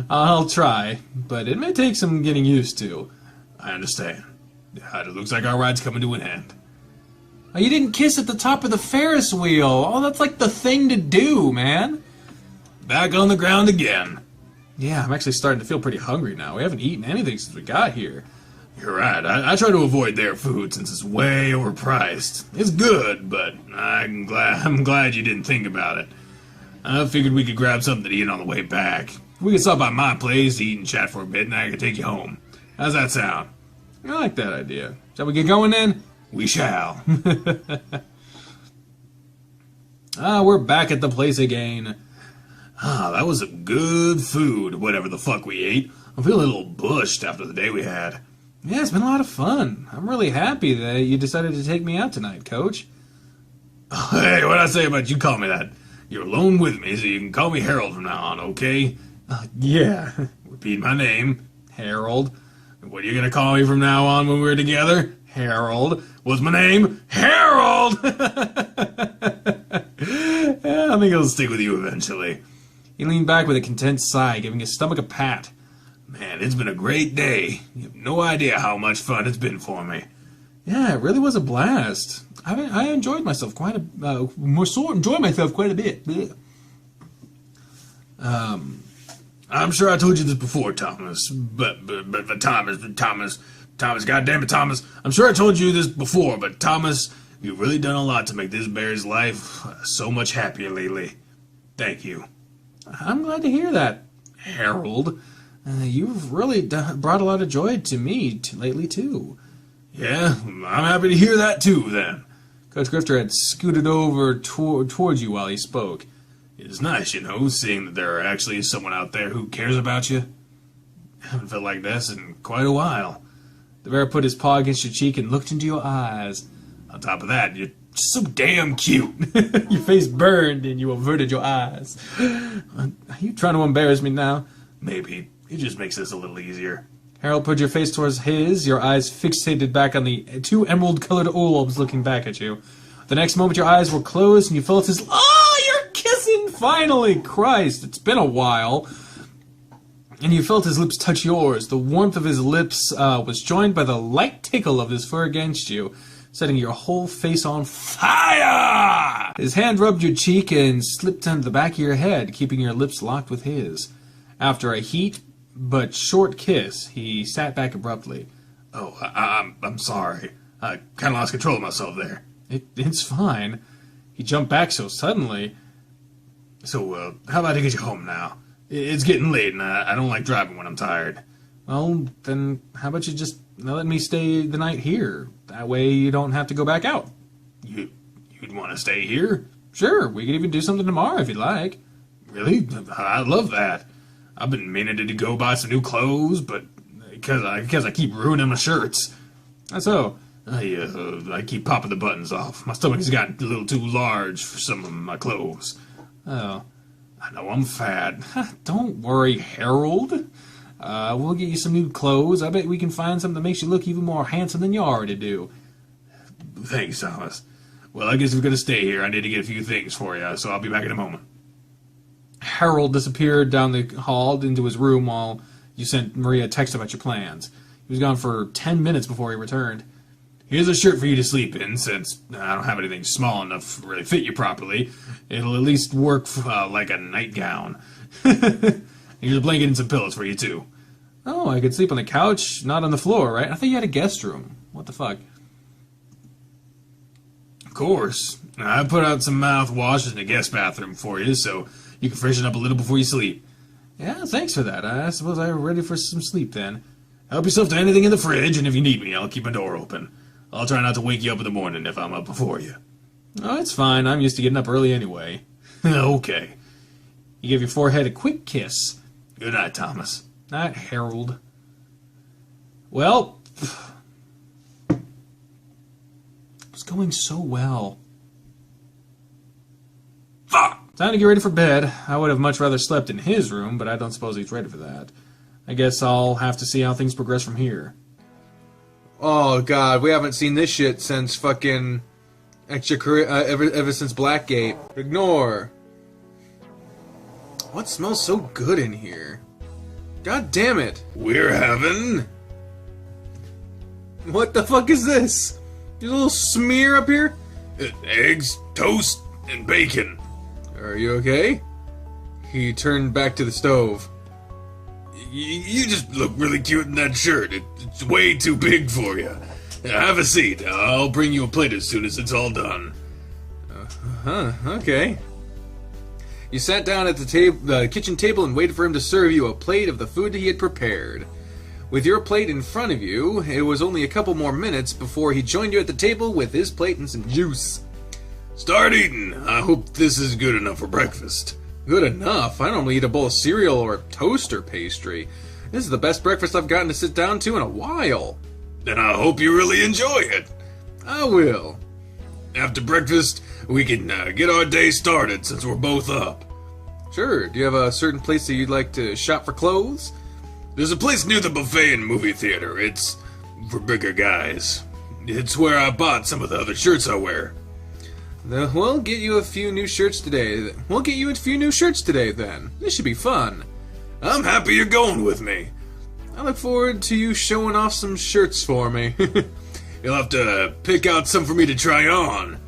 I'll try, but it may take some getting used to. I understand. It looks like our ride's coming to an end. Oh, you didn't kiss at the top of the Ferris wheel. Oh, that's like the thing to do, man. Back on the ground again. Yeah, I'm actually starting to feel pretty hungry now. We haven't eaten anything since we got here. You're right. I try to avoid their food since it's way overpriced. It's good, but I'm glad you didn't think about it. I figured we could grab something to eat on the way back. We could stop by my place, eat and chat for a bit, and I could take you home. How's that sound? I like that idea. Shall we get going then? We shall. We're back at the place again. That was some good food, whatever the fuck we ate. I'm feeling a little bushed after the day we had. Yeah, it's been a lot of fun. I'm really happy that you decided to take me out tonight, Coach. Hey, what'd I say about you call me that? You're alone with me, so you can call me Harold from now on, okay? Yeah. Repeat my name. Harold. What are you gonna call me from now on when we're together? Harold. What's my name? Harold! Yeah, I think it'll stick with you eventually. He leaned back with a content sigh, giving his stomach a pat. Man, it's been a great day. You have no idea how much fun it's been for me. Yeah, it really was a blast. I enjoyed myself quite a bit. Blech. I'm sure I told you this before, Thomas, but Thomas, goddamn it, Thomas. I'm sure I told you this before, but Thomas, you've really done a lot to make this bear's life so much happier lately. Thank you. I'm glad to hear that, Harold. You've really brought a lot of joy to me lately, too. Yeah, I'm happy to hear that, too, then. Coach Grifter had scooted over towards you while he spoke. It's nice, you know, seeing that there are actually someone out there who cares about you. I haven't felt like this in quite a while. The bear put his paw against your cheek and looked into your eyes. On top of that, you're so damn cute. Your face burned and you averted your eyes. Are you trying to embarrass me now? Maybe. It just makes this a little easier. Harold put your face towards his, your eyes fixated back on the two emerald-colored orbs looking back at you. The next moment your eyes were closed and you felt his... Oh, you're kissing! Finally! Christ, it's been a while. And you felt his lips touch yours. The warmth of his lips was joined by the light tickle of his fur against you, setting your whole face on fire! His hand rubbed your cheek and slipped under the back of your head, keeping your lips locked with his. After a heat but short kiss, he sat back abruptly. Oh, I'm sorry. I kind of lost control of myself there. It's fine. He jumped back so suddenly. So, how about I get you home now? It's getting late, and I don't like driving when I'm tired. Well, then how about you just let me stay the night here? That way you don't have to go back out. You'd want to stay here? Sure, we could even do something tomorrow if you'd like. Really? I'd love that. I've been meaning to go buy some new clothes, but because I keep ruining my shirts. That's so. I keep popping the buttons off. My stomach has gotten a little too large for some of my clothes. Oh. I know I'm fat. Don't worry, Harold. We'll get you some new clothes. I bet we can find something that makes you look even more handsome than you already do. Thanks, Thomas. Well, I guess if we're going to stay here, I need to get a few things for you, so I'll be back in a moment. Harold disappeared down the hall into his room while you sent Maria a text about your plans. He was gone for 10 minutes before he returned. Here's a shirt for you to sleep in, since I don't have anything small enough to really fit you properly. It'll at least work like a nightgown. Here's a blanket and some pillows for you, too. Oh, I could sleep on the couch, not on the floor, right? I thought you had a guest room. What the fuck? Of course. I put out some mouthwash in the guest bathroom for you, so you can freshen up a little before you sleep. Yeah, thanks for that. I suppose I'm ready for some sleep then. Help yourself to anything in the fridge, and if you need me, I'll keep my door open. I'll try not to wake you up in the morning if I'm up before you. Oh, it's fine. I'm used to getting up early anyway. Okay. He gave your forehead a quick kiss. Good night, Thomas. Night, Harold. Well, it was going so well. Fuck! Time to get ready for bed. I would have much rather slept in his room, but I don't suppose he's ready for that. I guess I'll have to see how things progress from here. Oh god, we haven't seen this shit since fucking ever since Blackgate. Ignore. What smells so good in here? God damn it! We're having... What the fuck is this? There's a little smear up here? eggs, toast, and bacon. Are you okay? He turned back to the stove. You just look really cute in that shirt. It's way too big for you. Have a seat. I'll bring you a plate as soon as it's all done. Okay. You sat down at the kitchen table and waited for him to serve you a plate of the food he had prepared. With your plate in front of you, it was only a couple more minutes before he joined you at the table with his plate and some juice. Start eating. I hope this is good enough for breakfast. Good enough? I normally eat a bowl of cereal or toast or pastry. This is the best breakfast I've gotten to sit down to in a while. Then I hope you really enjoy it. I will. After breakfast, we can get our day started since we're both up. Sure. Do you have a certain place that you'd like to shop for clothes? There's a place near the buffet and movie theater. It's for bigger guys. It's where I bought some of the other shirts I wear. We'll get you a few new shirts today. Then. This should be fun. I'm happy you're going with me. I look forward to you showing off some shirts for me. You'll have to pick out some for me to try on.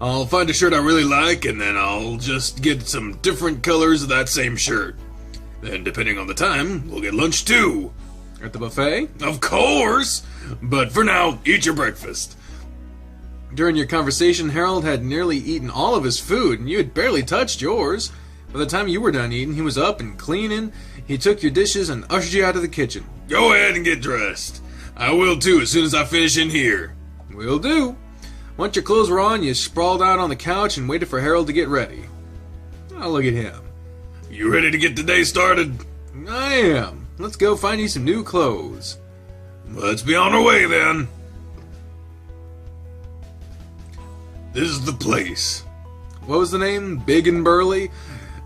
I'll find a shirt I really like, and then I'll just get some different colors of that same shirt. Then, depending on the time, we'll get lunch too. At the buffet? Of course! But for now, eat your breakfast. During your conversation, Harold had nearly eaten all of his food, and you had barely touched yours. By the time you were done eating, he was up and cleaning. He took your dishes and ushered you out of the kitchen. Go ahead and get dressed. I will too as soon as I finish in here. Will do. Once your clothes were on, you sprawled out on the couch and waited for Harold to get ready. Oh, look at him. You ready to get the day started? I am. Let's go find you some new clothes. Let's be on our way then. This is the place. What was the name? Big and Burly?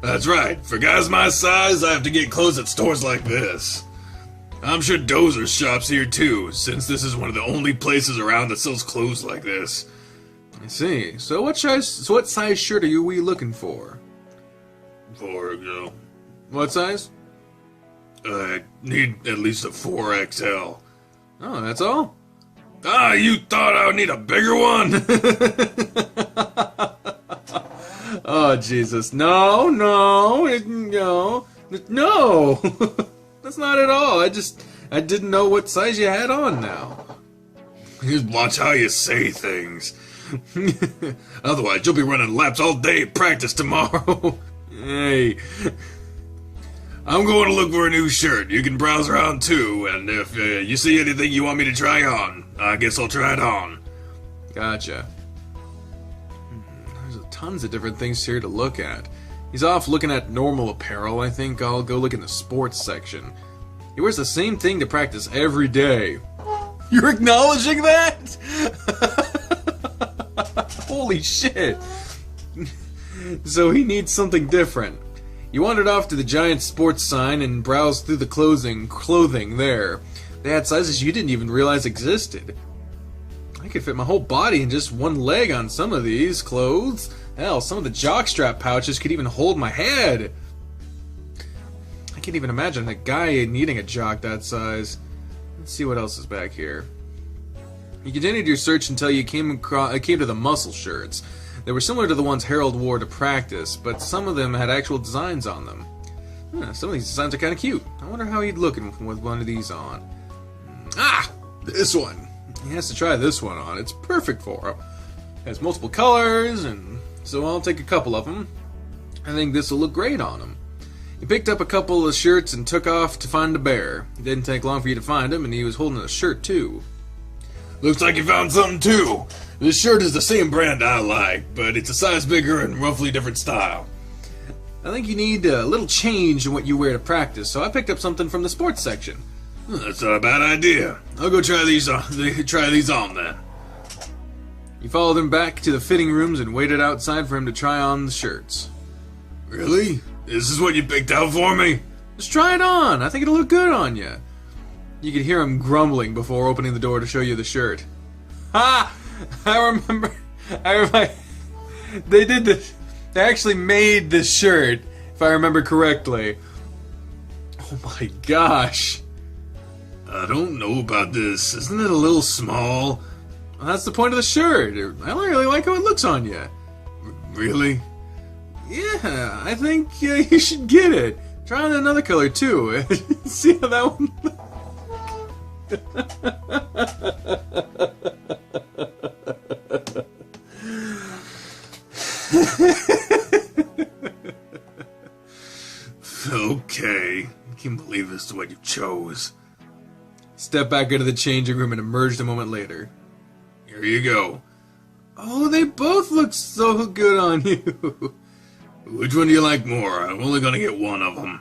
That's right. For guys my size, I have to get clothes at stores like this. I'm sure Dozer's shop's here too, since this is one of the only places around that sells clothes like this. I see. So what size shirt are we looking for? What size? I need at least a 4XL. Oh, that's all? Ah, you thought I would need a bigger one? Oh, Jesus. No. That's not at all. I didn't know what size you had on now. Just watch how you say things. Otherwise, you'll be running laps all day at practice tomorrow. Hey. I'm going to look for a new shirt. You can browse around too, and if you see anything you want me to try on, I guess I'll try it on. Gotcha. There's tons of different things here to look at. He's off looking at normal apparel. I think I'll go look in the sports section. He wears the same thing to practice every day. You're acknowledging that? Holy shit. So he needs something different. You wandered off to the giant sports sign and browsed through the clothing there. They had sizes you didn't even realize existed. I could fit my whole body in just one leg on some of these clothes. Hell, some of the jockstrap pouches could even hold my head. I can't even imagine a guy needing a jock that size. Let's see what else is back here. You continued your search until you came to the muscle shirts. They were similar to the ones Harold wore to practice, but some of them had actual designs on them. Some of these designs are kind of cute. I wonder how he'd look with one of these on. Ah! This one! He has to try this one on. It's perfect for him. It has multiple colors, and so I'll take a couple of them. I think this will look great on him. He picked up a couple of shirts and took off to find a bear. It didn't take long for you to find him, and he was holding a shirt too. Looks like you found something too. This shirt is the same brand I like, but it's a size bigger and roughly different style. I think you need a little change in what you wear to practice, so I picked up something from the sports section. That's not a bad idea. I'll go try these on then. You followed him back to the fitting rooms and waited outside for him to try on the shirts. Really? This is what you picked out for me? Just try it on. I think it'll look good on you. You could hear him grumbling before opening the door to show you the shirt. Ha! I remember. They did this. They actually made this shirt, if I remember correctly. Oh my gosh. I don't know about this. Isn't it a little small? Well, that's the point of the shirt. I don't really like how it looks on you. Really? Yeah, I think you should get it. Try on another color too. See how that one looks. Okay. I can't believe this is what you chose. Step back into the changing room and emerged a moment later. Here you go. Oh, they both look so good on you. Which one do you like more? I'm only gonna get one of them.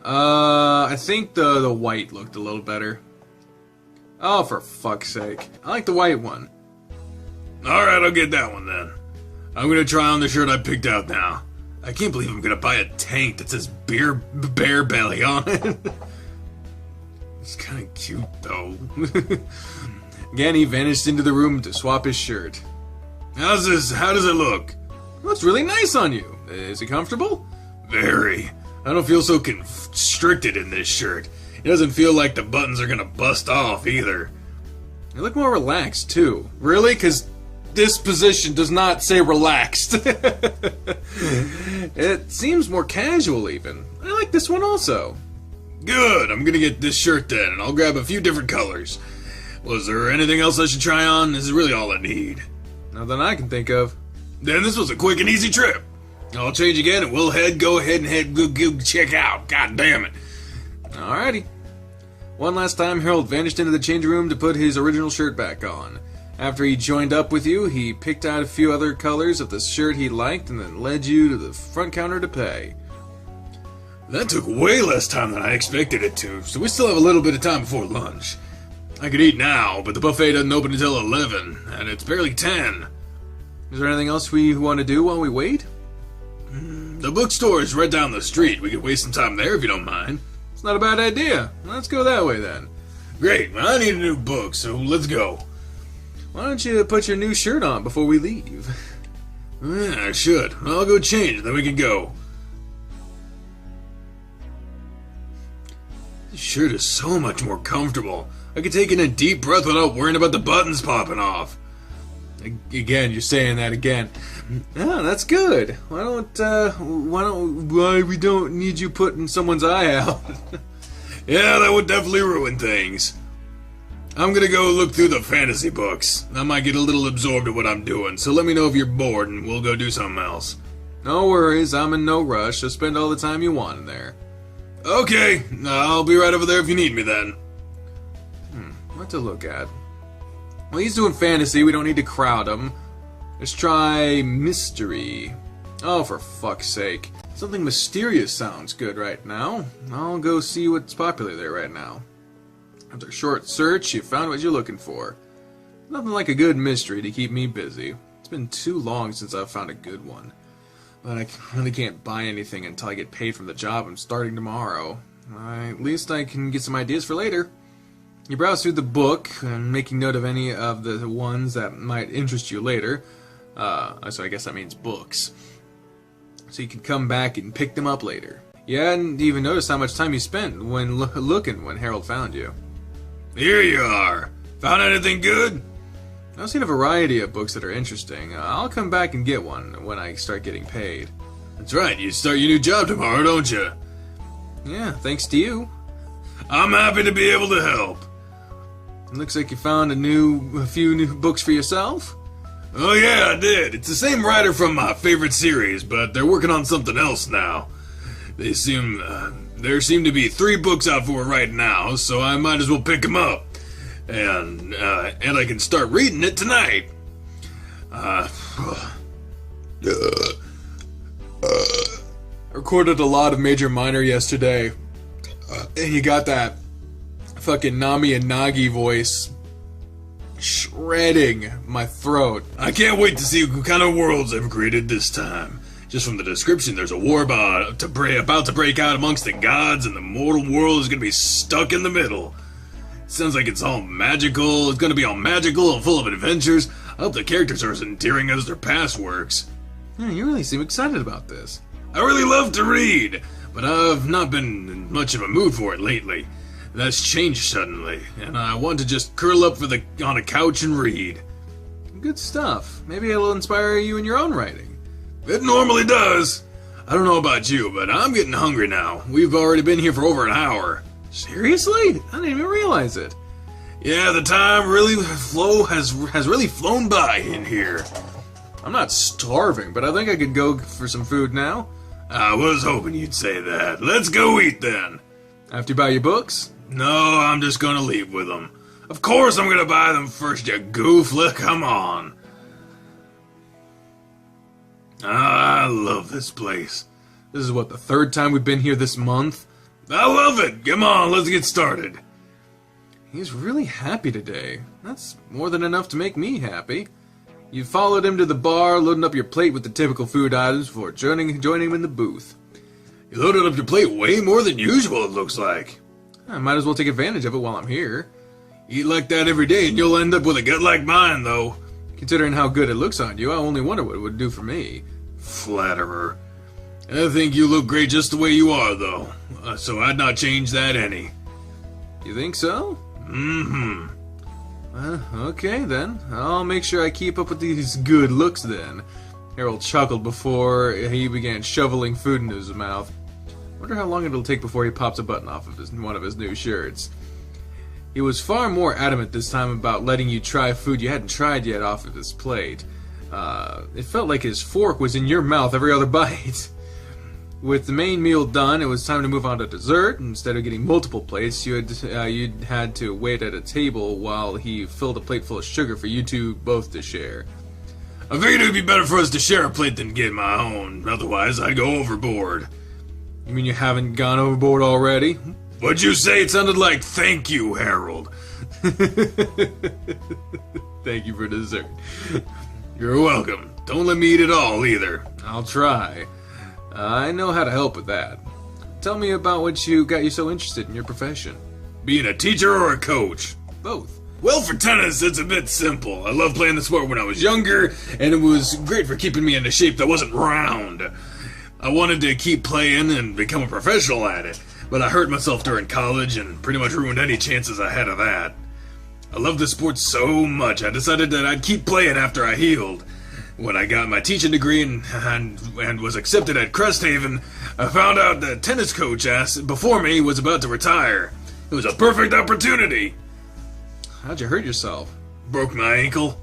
I think the white looked a little better. Oh, for fuck's sake. I like the white one. Alright, I'll get that one then. I'm gonna try on the shirt I picked out now. I can't believe I'm gonna buy a tank that says bear belly on it. It's kinda cute though. Again, he vanished into the room to swap his shirt. How does it look? Looks really nice on you. Is it comfortable? Very. I don't feel so constricted in this shirt. It doesn't feel like the buttons are gonna bust off either. You look more relaxed, too. Really? Because this position does not say relaxed. It seems more casual, even. I like this one also. Good, I'm gonna get this shirt then, and I'll grab a few different colors. Was there anything else I should try on? This is really all I need. Not that I can think of. Then this was a quick and easy trip. I'll change again, and we'll go ahead and go check out. God damn it. Alrighty. One last time, Harold vanished into the change room to put his original shirt back on. After he joined up with you, he picked out a few other colors of the shirt he liked and then led you to the front counter to pay. That took way less time than I expected it to, so we still have a little bit of time before lunch. I could eat now, but the buffet doesn't open until 11, and it's barely 10. Is there anything else we want to do while we wait? The bookstore is right down the street. We could waste some time there if you don't mind. It's not a bad idea. Let's go that way then. Great, well, I need a new book, so let's go. Why don't you put your new shirt on before we leave? Yeah, I should. I'll go change, then we can go. This shirt is so much more comfortable. I could take in a deep breath without worrying about the buttons popping off. Again, you're saying that again. Yeah, that's good. Why we don't need you putting someone's eye out? Yeah, that would definitely ruin things. I'm gonna go look through the fantasy books. I might get a little absorbed in what I'm doing, so let me know if you're bored and we'll go do something else. No worries, I'm in no rush, so spend all the time you want in there. Okay, I'll be right over there if you need me then. What to look at? Well, he's doing fantasy, we don't need to crowd him. Let's try mystery. Oh, for fuck's sake. Something mysterious sounds good right now. I'll go see what's popular there right now. After a short search, you found what you're looking for. Nothing like a good mystery to keep me busy. It's been too long since I've found a good one. But I really can't buy anything until I get paid from the job I'm starting tomorrow. At least I can get some ideas for later. You browse through the book, and making note of any of the ones that might interest you later. So I guess that means books. So you can come back and pick them up later. You hadn't even noticed how much time you spent when looking when Harold found you. Here you are. Found anything good? I've seen a variety of books that are interesting. I'll come back and get one when I start getting paid. That's right, you start your new job tomorrow, don't you? Yeah, thanks to you. I'm happy to be able to help. It looks like you found a few new books for yourself. Oh yeah, I did. It's the same writer from my favorite series, but they're working on something else now. There seem to be 3 books out for it right now, so I might as well pick them up. And I can start reading it tonight. I recorded a lot of Major Minor yesterday, and you got that fucking Nami and Nagi voice shredding my throat. I can't wait to see what kind of worlds they've created this time. Just from the description, there's a war about to break out amongst the gods, and the mortal world is going to be stuck in the middle. It sounds like it's all magical. It's going to be all magical and full of adventures. I hope the characters are as endearing as their past works. Yeah, you really seem excited about this. I really love to read, but I've not been in much of a mood for it lately. That's changed suddenly, and I want to just curl up on a couch and read. Good stuff. Maybe it'll inspire you in your own writing. It normally does. I don't know about you, but I'm getting hungry now. We've already been here for over an hour. Seriously? I didn't even realize it. Yeah, the time has really flown by in here. I'm not starving, but I think I could go for some food now. I was hoping you'd say that. Let's go eat then. After you buy your books? No, I'm just gonna leave with them. Of course I'm gonna buy them first, you goof. Come on. I love this place. This is what, the 3rd time we've been here this month? I love it. Come on, let's get started. He's really happy today. That's more than enough to make me happy. You followed him to the bar, loading up your plate with the typical food items before joining him in the booth. You loaded up your plate way more than usual, it looks like. I might as well take advantage of it while I'm here. Eat like that every day and you'll end up with a gut like mine, though. Considering how good it looks on you, I only wonder what it would do for me. Flatterer. I think you look great just the way you are, though. So I'd not change that any. You think so? Mm-hmm. Okay then. I'll make sure I keep up with these good looks then. Harold chuckled before he began shoveling food into his mouth. Wonder how long it'll take before he pops a button off of one of his new shirts. He was far more adamant this time about letting you try food you hadn't tried yet off of his plate. It felt like his fork was in your mouth every other bite. With the main meal done, it was time to move on to dessert. Instead of getting multiple plates, you'd had to wait at a table while he filled a plate full of sugar for you two both to share. I figured it would be better for us to share a plate than get my own. Otherwise, I'd go overboard. You mean you haven't gone overboard already? What'd you say? It sounded like thank you, Harold. Thank you for dessert. You're welcome. Don't let me eat it all, either. I'll try. I know how to help with that. Tell me about what got you so interested in your profession. Being a teacher or a coach? Both. Well, for tennis, it's a bit simple. I loved playing the sport when I was younger, and it was great for keeping me in a shape that wasn't round. I wanted to keep playing and become a professional at it, but I hurt myself during college and pretty much ruined any chances I had of that. I loved the sport so much, I decided that I'd keep playing after I healed. When I got my teaching degree and was accepted at Cresthaven, I found out the tennis coach before me was about to retire. It was a perfect opportunity. How'd you hurt yourself? Broke my ankle.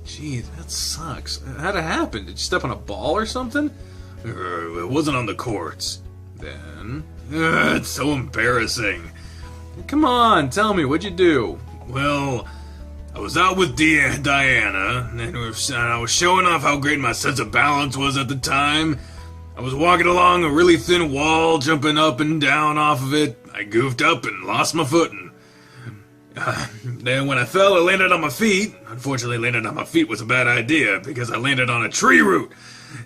Gee, that sucks. How'd it happen? Did you step on a ball or something? It wasn't on the courts. Then? It's so embarrassing. Come on, tell me, what'd you do? Well, I was out with Diana, and I was showing off how great my sense of balance was at the time. I was walking along a really thin wall, jumping up and down off of it. I goofed up and lost my footing. Then when I fell, I landed on my feet. Unfortunately, landing on my feet was a bad idea because I landed on a tree root,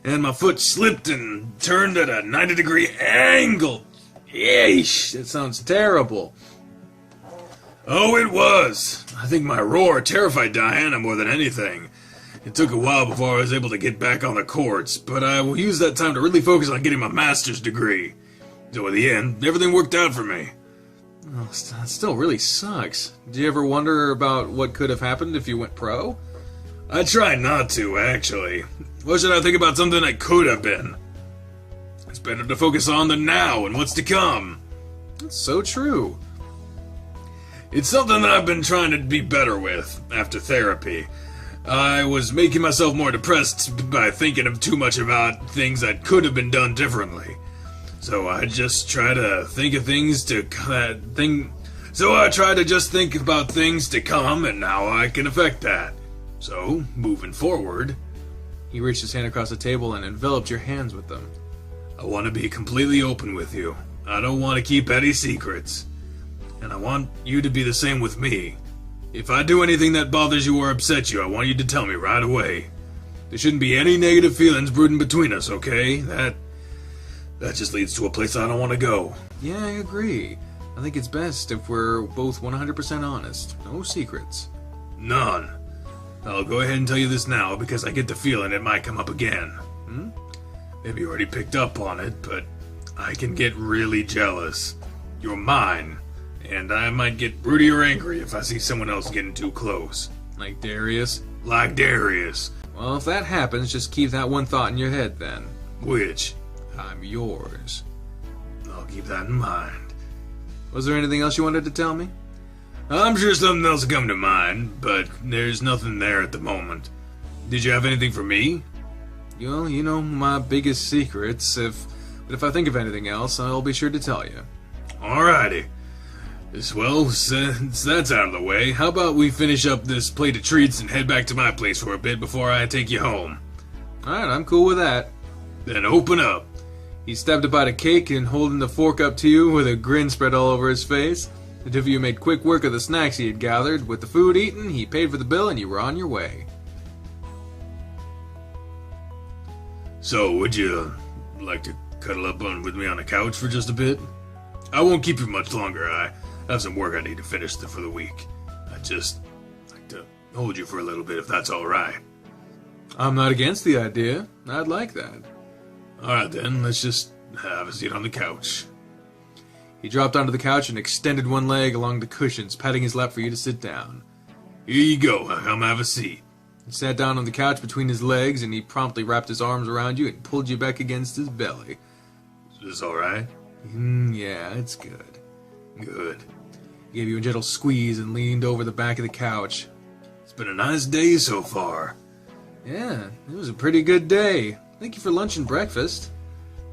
and my foot slipped and turned at a 90-degree angle. Yeesh, That sounds terrible. Oh, it was. I think my roar terrified Diana more than anything. It took a while before I was able to get back on the courts, but I used that time to really focus on getting my master's degree. So in the end, everything worked out for me. Oh, that still really sucks. Do you ever wonder about what could have happened if you went pro? I try not to, actually. What should I think about something that could have been? It's better to focus on the now and what's to come. That's so true. It's something that I've been trying to be better with after therapy. I was making myself more depressed by thinking of too much about things that could have been done differently. So I just try to think of things So I try to just think about things to come and how I can affect that. So, moving forward, He reached his hand across the table and enveloped your hands with them. I want to be completely open with you. I don't want to keep any secrets. And I want you to be the same with me. If I do anything that bothers you or upsets you, I want you to tell me right away. There shouldn't be any negative feelings brooding between us, okay? That just leads to a place I don't want to go. Yeah, I agree. I think it's best if we're both 100% honest. No secrets. None. I'll go ahead and tell you this now because I get the feeling it might come up again. Maybe you already picked up on it, but I can get really jealous. You're mine, and I might get broody or angry if I see someone else getting too close. Like Darius? Like Darius. Well, if that happens, just keep that one thought in your head then. Which? I'm yours. I'll keep that in mind. Was there anything else you wanted to tell me? I'm sure something else will come to mind, but there's nothing there at the moment. Did you have anything for me? Well, you know my biggest secrets. But if I think of anything else, I'll be sure to tell you. Alrighty. Well, since that's out of the way, how about we finish up this plate of treats and head back to my place for a bit before I take you home? Alright, I'm cool with that. Then open up. He stepped about a cake and holding the fork up to you with a grin spread all over his face. The two of you made quick work of the snacks he had gathered. With the food eaten, he paid for the bill and you were on your way. So, would you like to cuddle up with me on the couch for just a bit? I won't keep you much longer. I have some work I need to finish for the week. I'd just like to hold you for a little bit if that's alright. I'm not against the idea. I'd like that. Alright then, let's just have a seat on the couch. He dropped onto the couch and extended one leg along the cushions, patting his lap for you to sit down. Here you go, come have a seat. He sat down on the couch between his legs, and he promptly wrapped his arms around you and pulled you back against his belly. Is this alright? Yeah, it's good. Good. He gave you a gentle squeeze and leaned over the back of the couch. It's been a nice day so far. Yeah, it was a pretty good day. Thank you for lunch and breakfast.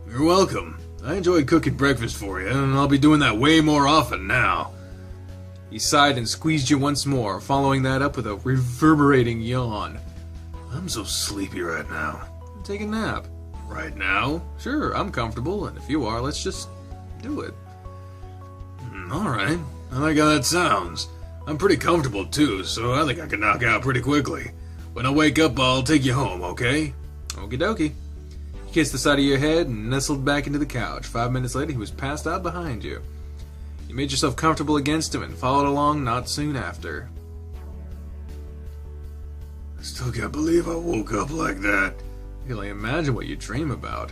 You're welcome. I enjoyed cooking breakfast for you, and I'll be doing that way more often now. He sighed and squeezed you once more, following that up with a reverberating yawn. I'm so sleepy right now. Take a nap. Right now? Sure, I'm comfortable, and if you are, let's just do it. Alright. I like how that sounds. I'm pretty comfortable too, so I think I can knock out pretty quickly. When I wake up, I'll take you home, okay? Okie dokie. He kissed the side of your head and nestled back into the couch. 5 minutes later, he was passed out behind you. You made yourself comfortable against him and followed along not soon after. I still can't believe I woke up like that. I can only imagine what you dream about.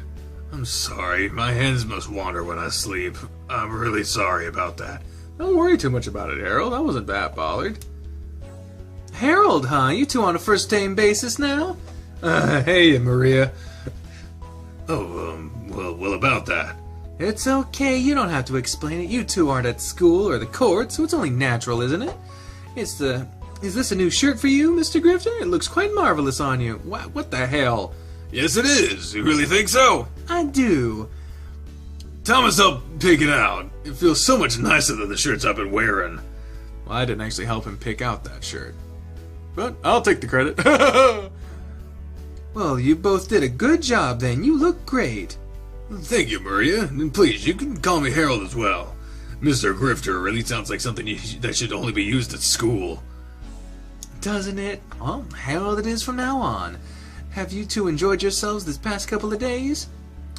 I'm sorry, my hands must wander when I sleep. I'm really sorry about that. Don't worry too much about it, Harold. I wasn't that bothered. Harold, huh? You two on a first-name basis now? Hey, Maria. Oh, well, about that. It's okay. You don't have to explain it. You two aren't at school or the court, so it's only natural, isn't it? Is this a new shirt for you, Mr. Grifter? It looks quite marvelous on you. What the hell? Yes, it is. You really think so? I do. Thomas helped pick it out. It feels so much nicer than the shirts I've been wearing. Well, I didn't actually help him pick out that shirt. But I'll take the credit. Well, you both did a good job then. You look great. Thank you, Maria. And please, you can call me Harold as well. Mr. Grifter really sounds like something that should only be used at school. Doesn't it? Well, Harold it is from now on. Have you two enjoyed yourselves this past couple of days?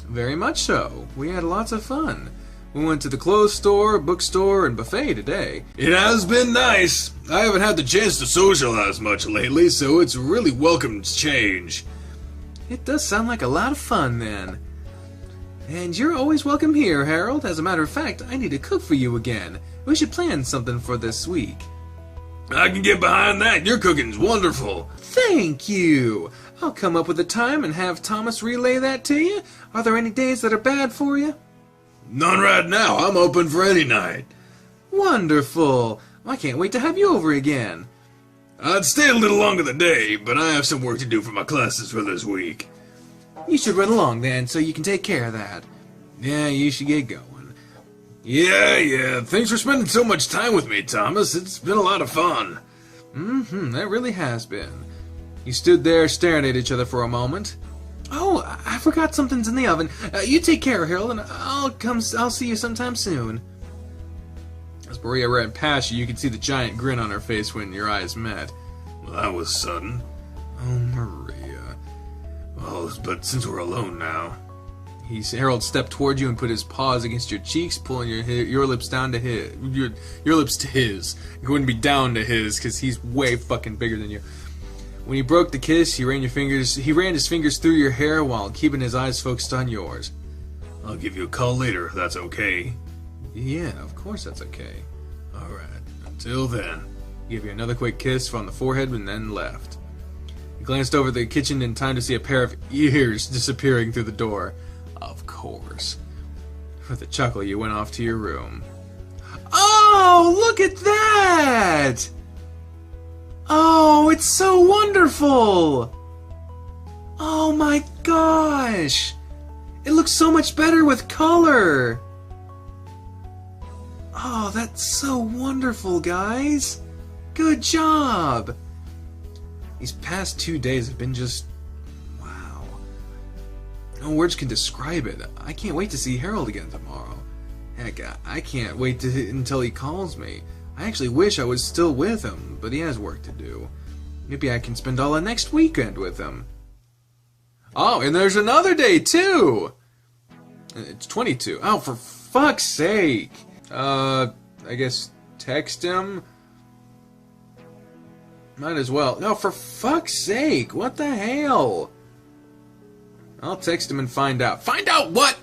Very much so. We had lots of fun. We went to the clothes store, bookstore, and buffet today. It has been nice. I haven't had the chance to socialize much lately, so it's a really welcome change. It does sound like a lot of fun, then. And you're always welcome here, Harold. As a matter of fact, I need to cook for you again. We should plan something for this week. I can get behind that. Your cooking's wonderful. Thank you. I'll come up with a time and have Thomas relay that to you. Are there any days that are bad for you? None right now. I'm open for any night. Wonderful. I can't wait to have you over again. I'd stay a little longer today, but I have some work to do for my classes for this week. You should run along then, so you can take care of that. Yeah, you should get going. Yeah. Thanks for spending so much time with me, Thomas. It's been a lot of fun. That really has been. You stood there staring at each other for a moment. Oh, I forgot something's in the oven. You take care, Harold, and I'll see you sometime soon. As Maria ran past you, you could see the giant grin on her face when your eyes met. Well, that was sudden. Oh, Maria. Well, but since we're alone now... Harold stepped toward you and put his paws against your cheeks, pulling your lips down to his. Your lips to his. It wouldn't be down to his, because he's way fucking bigger than you. When he broke the kiss, he ran his fingers through your hair while keeping his eyes focused on yours. I'll give you a call later if that's okay. Yeah, of course that's okay. Alright, until then. He gave you another quick kiss on the forehead and then left. He glanced over the kitchen in time to see a pair of ears disappearing through the door. Of course. With a chuckle, you went off to your room. Oh, look at that! Oh, it's so wonderful! Oh my gosh! It looks so much better with color! Oh, that's so wonderful, guys! Good job! These past 2 days have been just... wow. No words can describe it. I can't wait to see Harold again tomorrow. Heck, I can't wait until he calls me. I actually wish I was still with him, but he has work to do. Maybe I can spend all of next weekend with him. Oh, and there's another day, too! It's 22. Oh, for fuck's sake! I guess text him? Might as well. No, for fuck's sake. What the hell? I'll text him and find out. Find out what?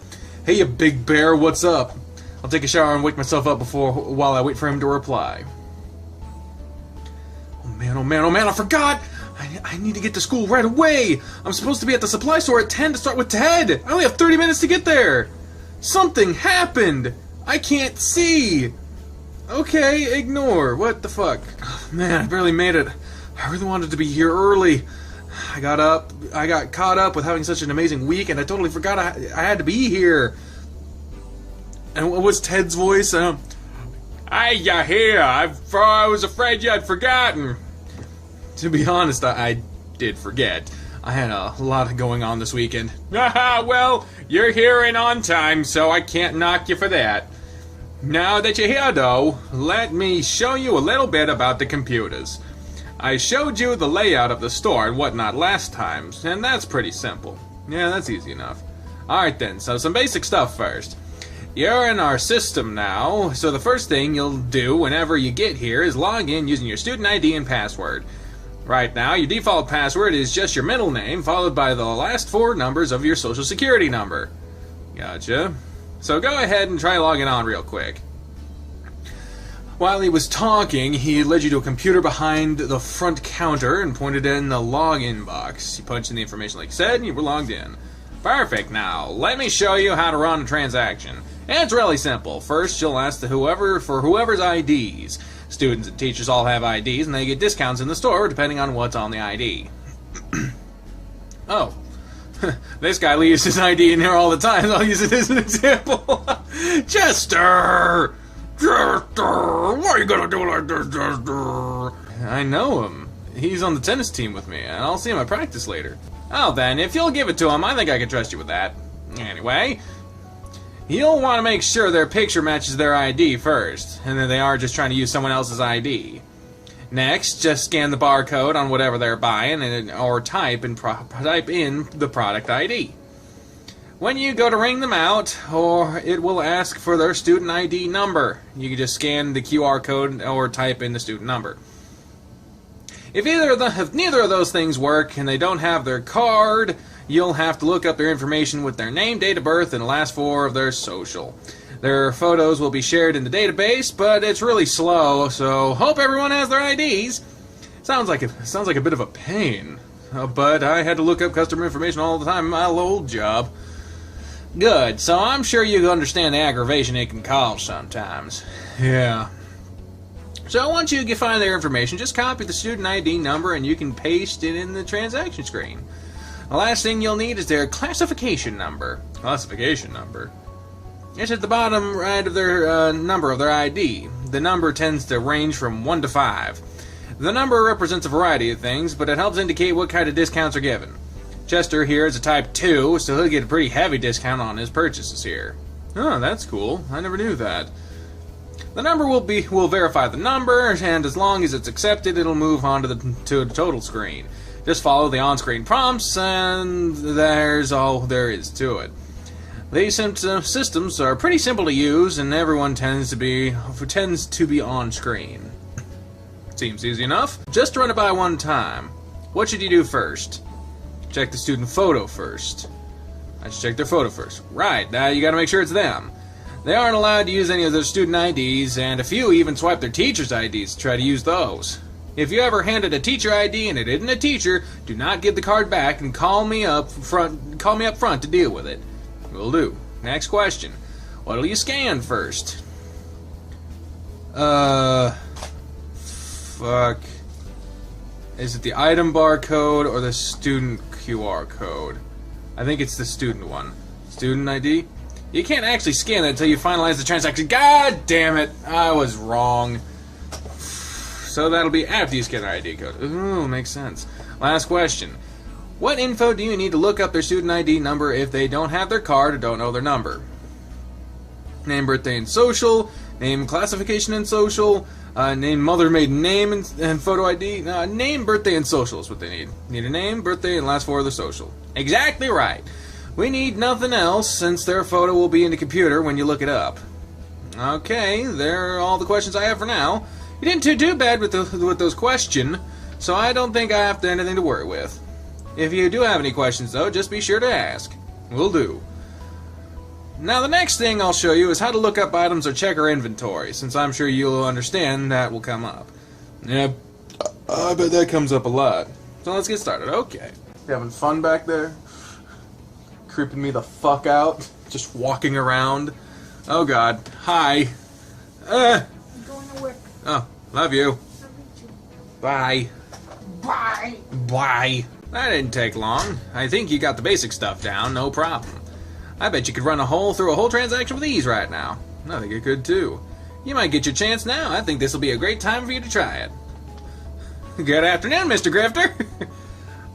Hey, you big bear, what's up? I'll take a shower and wake myself up while I wait for him to reply. Oh man, oh man, oh man, I forgot! I need to get to school right away! I'm supposed to be at the supply store at 10 to start with Ted! I only have 30 minutes to get there! Something happened! I can't see! Okay, ignore. What the fuck? Oh, man, I barely made it. I really wanted to be here early. I got caught up with having such an amazing week, and I totally forgot I had to be here. And what was Ted's voice? Hey, you're here. I was afraid you had forgotten. To be honest, I did forget. I had a lot going on this weekend. Well, you're here and on time, so I can't knock you for that. Now that you're here, though, let me show you a little bit about the computers. I showed you the layout of the store and whatnot last time, and that's pretty simple. Yeah, that's easy enough. Alright then, so some basic stuff first. You're in our system now, so the first thing you'll do whenever you get here is log in using your student ID and password. Right now, your default password is just your middle name, followed by the last 4 numbers of your social security number. Gotcha. So go ahead and try logging on real quick. While he was talking, he led you to a computer behind the front counter and pointed in the login box. You punched in the information like he said, and you were logged in. Perfect. Now, let me show you how to run a transaction. It's really simple. First, you'll ask whoever's IDs. Students and teachers all have IDs, and they get discounts in the store depending on what's on the ID. Oh. This guy leaves his ID in here all the time, so I'll use it as an example. Chester! Chester! Why are you gonna do like this, Chester? I know him. He's on the tennis team with me, and I'll see him at practice later. Oh, then, if you'll give it to him, I think I can trust you with that. Anyway, you'll want to make sure their picture matches their ID first, and that they aren't just trying to use someone else's ID. Next, just scan the barcode on whatever they're buying, or type in the product ID. When you go to ring them out, or it will ask for their student ID number. You can just scan the QR code or type in the student number. If neither of those things work and they don't have their card, you'll have to look up their information with their name, date of birth, and the last 4 of their social. Their photos will be shared in the database, but it's really slow, so hope everyone has their IDs. Sounds like a bit of a pain, but I had to look up customer information all the time in my old job. Good, so I'm sure you understand the aggravation it can cause sometimes. Yeah. So once you find their information, just copy the student ID number and you can paste it in the transaction screen. The last thing you'll need is their classification number. Classification number? It's at the bottom right of their number of their ID. The number tends to range from 1 to 5. The number represents a variety of things, but it helps indicate what kind of discounts are given. Chester here is a type 2, so he'll get a pretty heavy discount on his purchases here. Oh, that's cool. I never knew that. The number will verify the number, and as long as it's accepted, it'll move on to the total screen. Just follow the on-screen prompts, and there's all there is to it. These systems are pretty simple to use, and everyone tends to be on screen. Seems easy enough. Just run it by one time. What should you do first? Check the student photo first. I should check their photo first. Right, now you gotta make sure it's them. They aren't allowed to use any of their student IDs, and a few even swipe their teacher's IDs to try to use those. If you ever handed a teacher ID and it isn't a teacher, do not give the card back and call me up front to deal with it. Will do. Next question. What'll you scan first? Fuck. Is it the item barcode or the student QR code? I think it's the student one. Student ID? You can't actually scan that until you finalize the transaction. God damn it! I was wrong. So that'll be after you scan their ID code. Ooh, makes sense. Last question. What info do you need to look up their student ID number if they don't have their card or don't know their number? Name, birthday, and social. Name, classification, and social. Name, mother, maiden name, and photo ID. Name, birthday, and social is what they need. Need a name, birthday, and last 4 of the social. Exactly right. We need nothing else, since their photo will be in the computer when you look it up. Okay, there are all the questions I have for now. You didn't do bad with those questions. so I don't think I have anything to worry with. If you do have any questions, though, just be sure to ask. Will do. Now, the next thing I'll show you is how to look up items or check our inventory, since I'm sure you'll understand that will come up. Yeah, I bet that comes up a lot. So let's get started. Okay. You having fun back there? Creeping me the fuck out? Just walking around? Oh god. Hi. I'm going to work. Oh, love you. Love you too. Bye. Bye. Bye. That didn't take long. I think you got the basic stuff down, no problem. I bet you could run through a whole transaction with ease right now. I think you could too. You might get your chance now. I think this will be a great time for you to try it. Good afternoon, Mr. Grifter.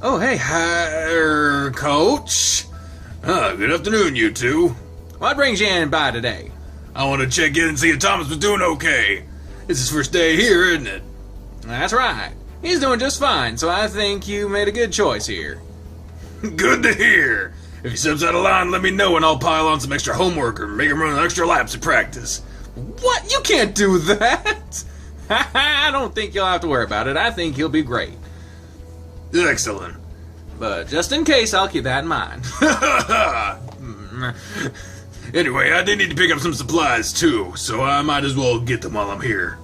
Oh, hey, hi, Coach. Good afternoon, you two. What brings you in by today? I want to check in and see if Thomas was doing okay. It's his first day here, isn't it? That's right. He's doing just fine, so I think you made a good choice here. Good to hear. If he steps out of line, let me know and I'll pile on some extra homework or make him run extra laps at practice. What? You can't do that! I don't think you'll have to worry about it. I think he'll be great. Excellent. But just in case, I'll keep that in mind. Anyway, I did need to pick up some supplies too, so I might as well get them while I'm here.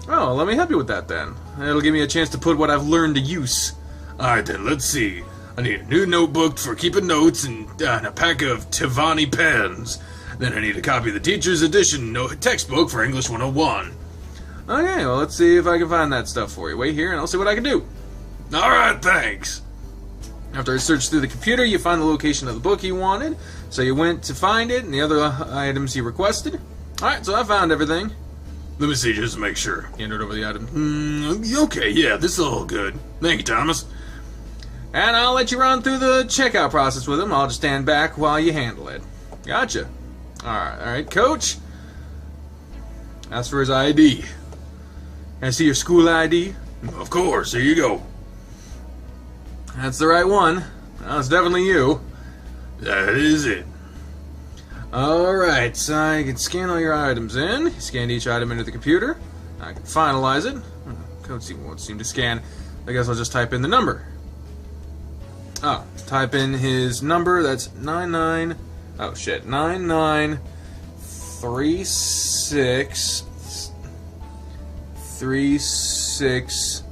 Oh, let me help you with that then. It'll give me a chance to put what I've learned to use. Alright then, let's see. I need a new notebook for keeping notes and a pack of Tivani pens. Then I need a copy of the teacher's edition textbook for English 101. Okay, well, let's see if I can find that stuff for you. Wait here and I'll see what I can do. Alright, thanks. After I searched through the computer, you find the location of the book you wanted. So you went to find it and the other items you requested. Alright, so I found everything. Let me see just to make sure. You entered over the item. Okay, yeah, this is all good. Thank you, Thomas. And I'll let you run through the checkout process with him. I'll just stand back while you handle it. Gotcha. Alright, Coach. As for his ID. Can I see your school ID? Of course, here you go. That's the right one. That's definitely you. That is it. Alright, so I can scan all your items in. You scanned each item into the computer. I can finalize it. Code won't seem to scan. I guess I'll just type in the number. Oh, type in his number. That's 99. Oh shit, 9936 36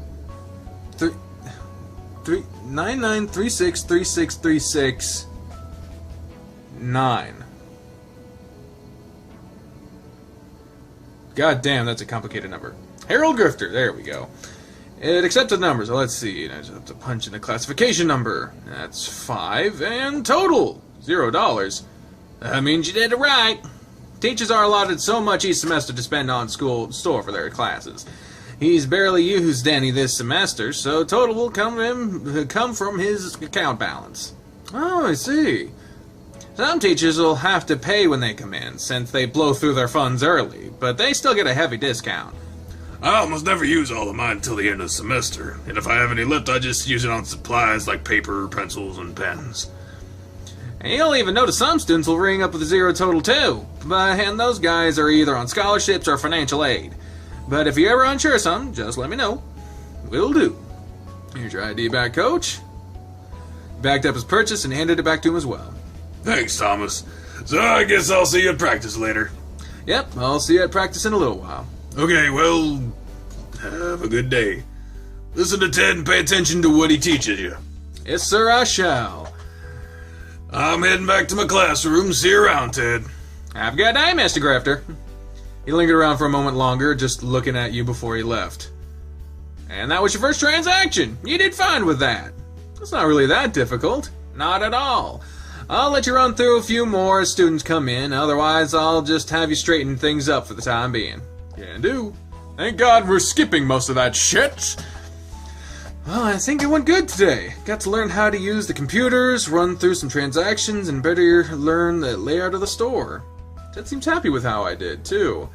99363636 9. God damn, that's a complicated number. Harold Grifter, there we go. It accepts the number, so let's see. I just have to punch in the classification number. That's 5, and total $0. That means you did it right. Teachers are allotted so much each semester to spend on store for their classes. He's barely used any this semester, so total will come from his account balance. Oh, I see. Some teachers will have to pay when they come in, since they blow through their funds early, but they still get a heavy discount. I almost never use all of mine until the end of the semester, and if I have any left, I just use it on supplies like paper, pencils, and pens. And you'll even notice some students will ring up with a zero total too, and those guys are either on scholarships or financial aid. But if you're ever unsure of something, just let me know. Will do. Here's your ID back, Coach. Backed up his purchase and handed it back to him as well. Thanks, Thomas. So I guess I'll see you at practice later. Yep, I'll see you at practice in a little while. Okay, well, have a good day. Listen to Ted and pay attention to what he teaches you. Yes, sir, I shall. I'm heading back to my classroom. See you around, Ted. Have a good day, Mr. Grifter. He lingered around for a moment longer, just looking at you before he left. And that was your first transaction. You did fine with that. It's not really that difficult. Not at all. I'll let you run through a few more as students come in, otherwise I'll just have you straighten things up for the time being. Can do. Thank God we're skipping most of that shit. Well, I think it went good today. Got to learn how to use the computers, run through some transactions, and better learn the layout of the store. Ted seems happy with how I did, too.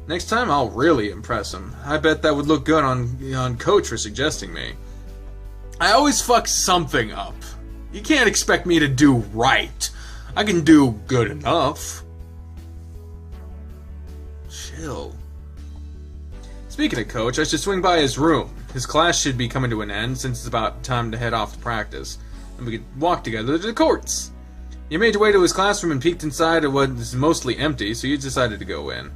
Next time I'll really impress him. I bet that would look good on Coach for suggesting me. I always fuck something up. You can't expect me to do right. I can do good enough. Chill. Speaking of Coach, I should swing by his room. his class should be coming to an end since it's about time to head off to practice, and we could walk together to the courts. You made your way to his classroom and peeked inside at what was mostly empty, so you decided to go in.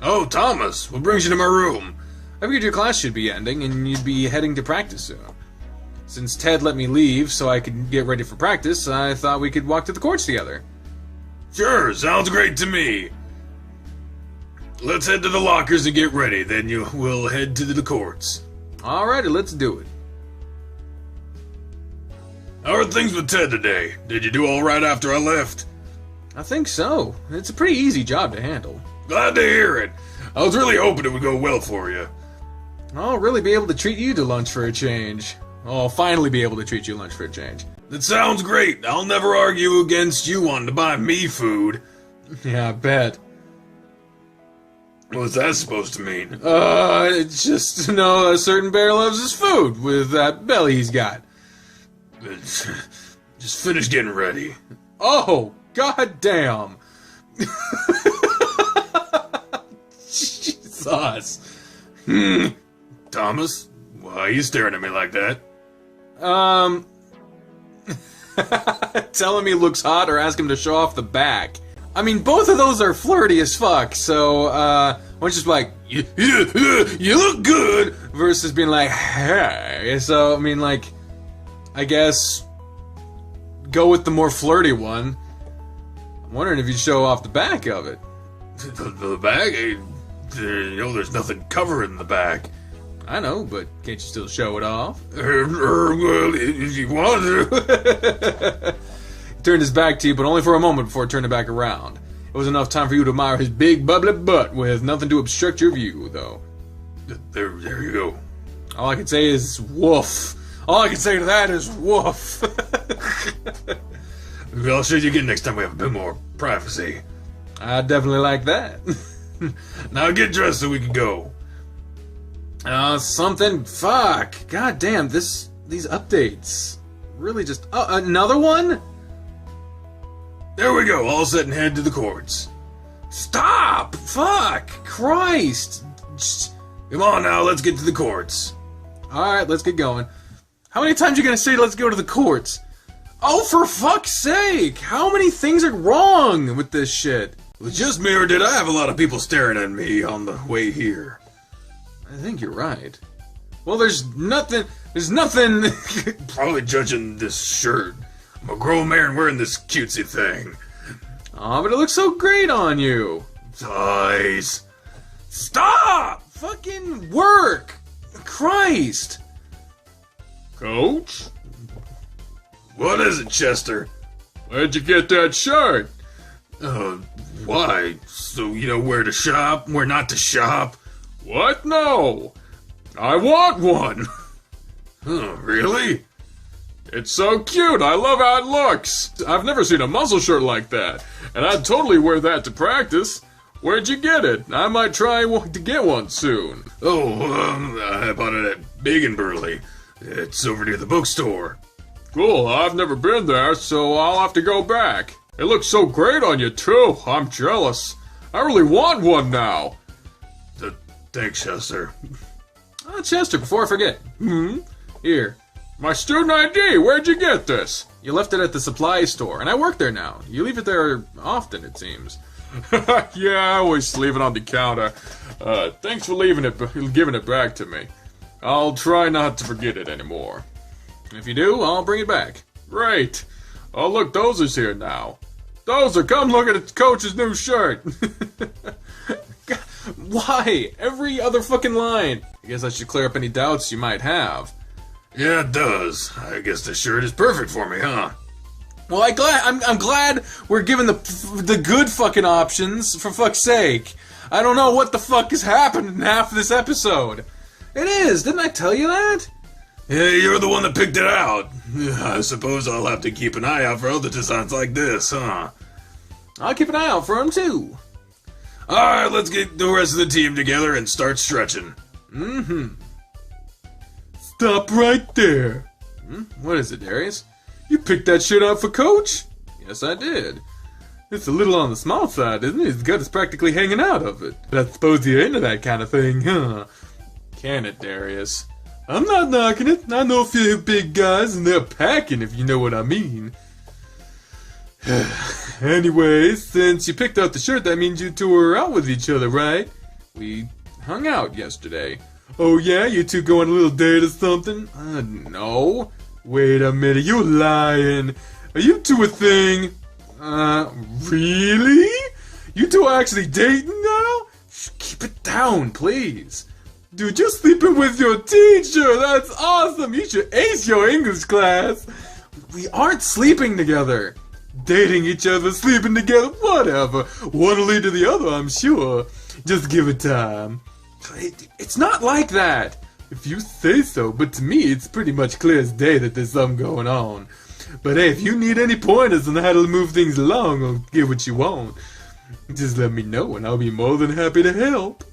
Oh, Thomas, what brings you to my room? I figured your class should be ending and you'd be heading to practice soon. Since Ted let me leave so I could get ready for practice, I thought we could walk to the courts together. Sure, sounds great to me. Let's head to the lockers and get ready, then we'll head to the courts. Alrighty, let's do it. How are things with Ted today? Did you do alright after I left? I think so. It's a pretty easy job to handle. Glad to hear it. I was really hoping it would go well for you. I'll really be able to treat you to lunch for a change. I'll finally be able to treat you lunch for a change. That sounds great. I'll never argue against you wanting to buy me food. Yeah, I bet. What's that supposed to mean? It's just to know a certain bear loves his food with that belly he's got. Just finish getting ready. Oh, goddamn. Jesus. Thomas, why are you staring at me like that? Tell him he looks hot or ask him to show off the back. I mean, both of those are flirty as fuck, so, one's just like, you look good, versus being like, hey. So, I mean, like, I guess, go with the more flirty one. I'm wondering if you'd show off the back of it. The back? There's nothing covering the back. I know, but can't you still show it off? Well, if you want to. He turned his back to you, but only for a moment before turning back around. It was enough time for you to admire his big, bubbly butt with nothing to obstruct your view, though. There you go. All I can say is woof. All I can say to that is woof. Maybe I'll show you again next time we have a bit more privacy. I definitely like that. Now get dressed so we can go. Something. Fuck. God damn, these updates. Really just. Oh, another one? There we go, all set and head to the courts. Stop! Fuck! Christ! Come on now, let's get to the courts. Alright, let's get going. How many times are you gonna say let's go to the courts? Oh, for fuck's sake! How many things are wrong with this shit? Was it just me, or did I have a lot of people staring at me on the way here? I think you're right. Well, there's nothing... Probably judging this shirt. I'm a grown man wearing this cutesy thing. Aw, but it looks so great on you. Guys. Stop! Fucking work! Christ! Coach? What is it, Chester? Where'd you get that shirt? Why? So you know where to shop, where not to shop? What? No! I want one! Huh, really? It's so cute, I love how it looks! I've never seen a muscle shirt like that, and I'd totally wear that to practice. Where'd you get it? I might try to get one soon. I bought it at Big and Burley. It's over near the bookstore. Cool, I've never been there, so I'll have to go back. It looks so great on you, too. I'm jealous. I really want one now. Thanks, Chester. Chester, before I forget. Here. My student ID, where'd you get this? You left it at the supply store, and I work there now. You leave it there often, it seems. Yeah, I always leave it on the counter. Thanks for giving it back to me. I'll try not to forget it anymore. If you do, I'll bring it back. Great. Oh, look, Dozer's here now. Dozer, come look at Coach's new shirt. Why? Every other fucking line. I guess I should clear up any doubts you might have. Yeah, it does. I guess this shirt is perfect for me, huh? Well, I'm glad we're given the good fucking options, for fuck's sake. I don't know what the fuck has happened in half of this episode. It is, didn't I tell you that? Yeah, you're the one that picked it out. I suppose I'll have to keep an eye out for other designs like this, huh? I'll keep an eye out for them, too. Alright, let's get the rest of the team together and start stretching. Stop right there. What is it, Darius? You picked that shit out for Coach? Yes, I did. It's a little on the small side, isn't it? His gut is practically hanging out of it. But I suppose you're into that kind of thing, huh? can it, Darius? I'm not knocking it. I know a few big guys and they're packing, if you know what I mean. Anyways, since you picked out the shirt, that means you two were out with each other, right? We hung out yesterday. Oh yeah? You two go on a little date or something? No. Wait a minute, you're lying. Are you two a thing? Really? You two are actually dating now? Keep it down, please. Dude, you're sleeping with your teacher! That's awesome! You should ace your English class! We aren't sleeping together! Dating each other, sleeping together, whatever. One will lead to the other, I'm sure. Just give it time. It's not like that! If you say so, but to me it's pretty much clear as day that there's something going on. But hey, if you need any pointers on how to move things along or get what you want, just let me know and I'll be more than happy to help.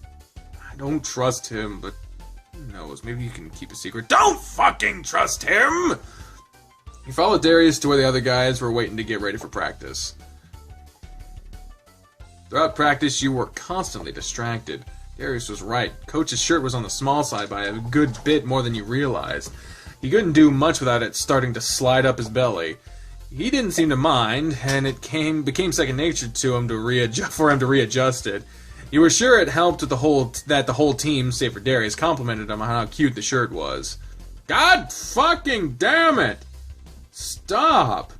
I don't trust him, but who knows, maybe you can keep a secret. Don't fucking trust him! He followed Darius to where the other guys were waiting to get ready for practice. Throughout practice, you were constantly distracted. Darius was right. Coach's shirt was on the small side by a good bit more than you realized. He couldn't do much without it starting to slide up his belly. He didn't seem to mind, and it became second nature to him to readjust it. You were sure it helped with that the whole team, save for Darius, complimented him on how cute the shirt was. God fucking damn it! Stop!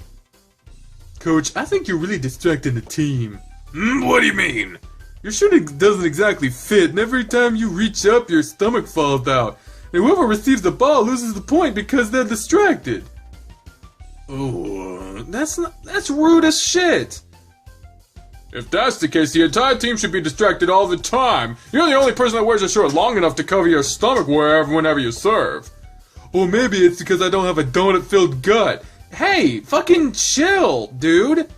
Coach, I think you're really distracting the team. What do you mean? Your shirt doesn't exactly fit, and every time you reach up, your stomach falls out. And whoever receives the ball loses the point because they're distracted. Oh, that's rude as shit. If that's the case, the entire team should be distracted all the time. You're the only person that wears a shirt long enough to cover your stomach whenever you serve. Or maybe it's because I don't have a donut-filled gut. Hey, fucking chill, dude.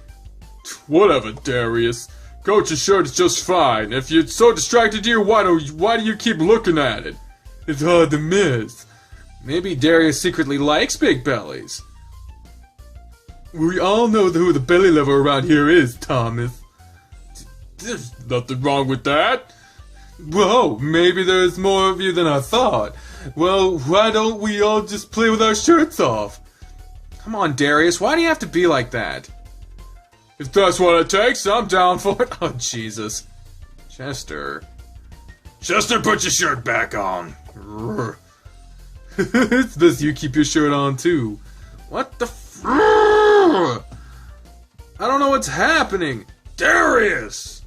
Whatever, Darius. Coach's shirt is just fine. If you're so distracted here, why do you keep looking at it? It's hard to miss. Maybe Darius secretly likes big bellies. We all know who the belly lover around here is, Thomas. There's nothing wrong with that. Whoa, maybe there's more of you than I thought. Well, why don't we all just play with our shirts off? Come on, Darius, why do you have to be like that? If that's what it takes, I'm down for it. Oh, Jesus. Chester, put your shirt back on. It's best you keep your shirt on, too. What the I don't know what's happening. Darius!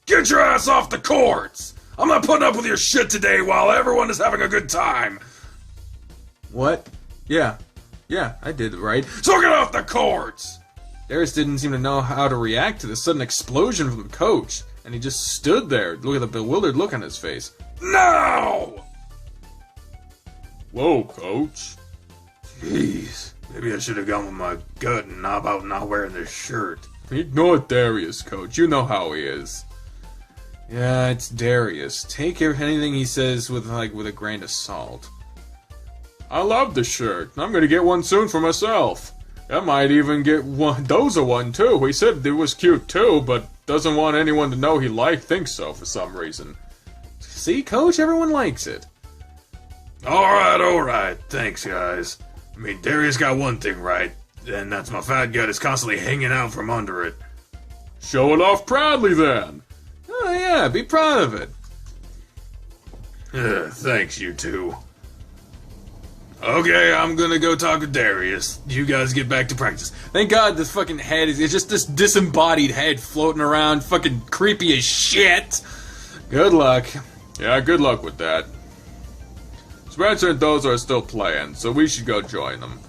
Get your ass off the courts! I'm not putting up with your shit today while everyone is having a good time. What? Yeah, I did it right. So get off the courts! Darius didn't seem to know how to react to the sudden explosion from the coach, and he just stood there, look at the bewildered look on his face. Now! Whoa, Coach. Jeez, maybe I should have gone with my gut and not about not wearing this shirt. Ignore Darius, Coach. You know how he is. Yeah, it's Darius. Take anything he says with a grain of salt. I love the shirt. I'm gonna get one soon for myself. I might even get one too. He said it was cute too, but doesn't want anyone to know he thinks so for some reason. See, Coach, everyone likes it. Alright. Thanks, guys. I mean, Darius got one thing right, and that's my fat gut is constantly hanging out from under it. Show it off proudly, then. Oh, yeah, be proud of it. Thanks, you two. Okay, I'm gonna go talk to Darius. You guys get back to practice. Thank God this fucking head is just this disembodied head floating around, fucking creepy as shit. Good luck. Yeah, good luck with that. Spencer and those are still playing, so we should go join them.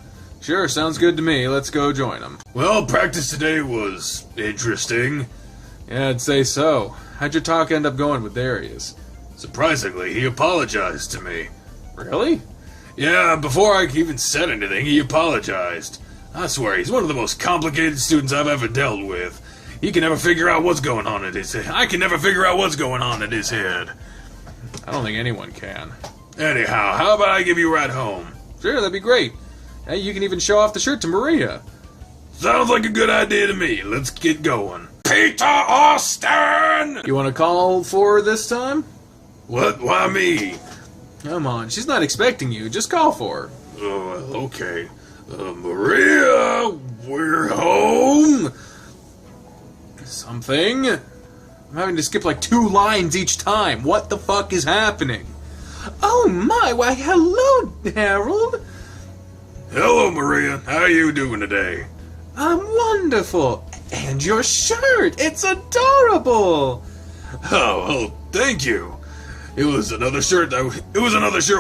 Sure, sounds good to me. Let's go join them. Well, practice today was interesting. Yeah, I'd say so. How'd your talk end up going with Darius? Surprisingly, he apologized to me. Really? Yeah, before I even said anything, he apologized. I swear, he's one of the most complicated students I've ever dealt with. He can never figure out what's going on in his head. I can never figure out what's going on in his head. I don't think anyone can. Anyhow, how about I give you a ride home? Sure, that'd be great. Hey, you can even show off the shirt to Maria. Sounds like a good idea to me. Let's get going. Peter Austin! You want to call for her this time? What? Why me? Come on, she's not expecting you. Just call for her. Oh, okay. Maria, we're home. Something? I'm having to skip like 2 lines each time. What the fuck is happening? Oh my, why hello, Harold. Hello, Maria. How are you doing today? I'm wonderful. And your shirt, it's adorable. Oh, thank you. It was another shirt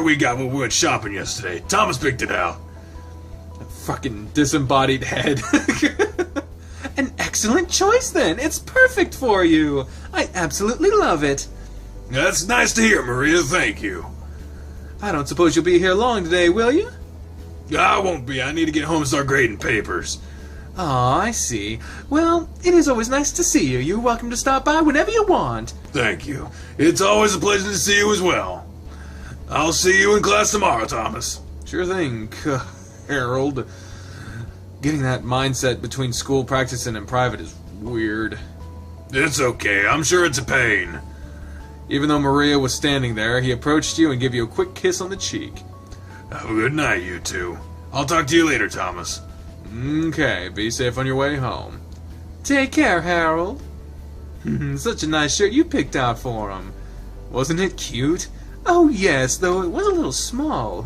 we got when we went shopping yesterday. Thomas picked it out. Fucking disembodied head. An excellent choice then. It's perfect for you. I absolutely love it. That's nice to hear, Maria. Thank you. I don't suppose you'll be here long today, will you? I won't be. I need to get home and start grading papers. Ah, I see. Well, it is always nice to see you. You're welcome to stop by whenever you want. Thank you. It's always a pleasure to see you as well. I'll see you in class tomorrow, Thomas. Sure thing, Harold. Getting that mindset between school practice and in private is weird. It's okay. I'm sure it's a pain. Even though Maria was standing there, he approached you and gave you a quick kiss on the cheek. Have a good night, you two. I'll talk to you later, Thomas. Okay, be safe on your way home. Take care, Harold. Such a nice shirt you picked out for him. Wasn't it cute? Oh yes, though it was a little small,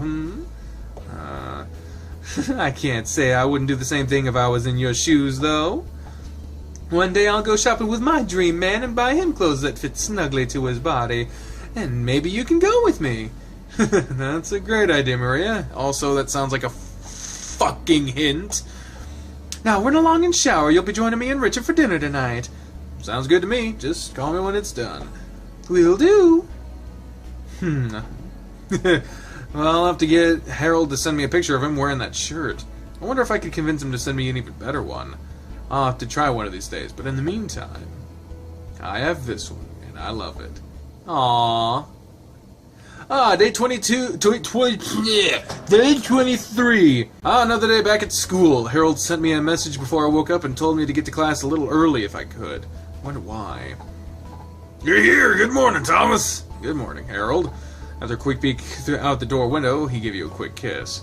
I can't say I wouldn't do the same thing if I was in your shoes, though. One day I'll go shopping with my dream man and buy him clothes that fit snugly to his body. And maybe you can go with me. That's a great idea, Maria. Also, that sounds like a fucking hint. Now run along and shower. You'll be joining me and Richard for dinner tonight. Sounds good to me. Just call me when it's done. Will do. Well, I'll have to get Harold to send me a picture of him wearing that shirt. I wonder if I could convince him to send me an even better one. I'll have to try one of these days, but in the meantime, I have this one, and I love it. Aww. Day 22, day 23. Another day back at school. Harold sent me a message before I woke up and told me to get to class a little early if I could. I wonder why. You're here. Good morning, Thomas. Good morning, Harold. After a quick peek out the door window, he gave you a quick kiss.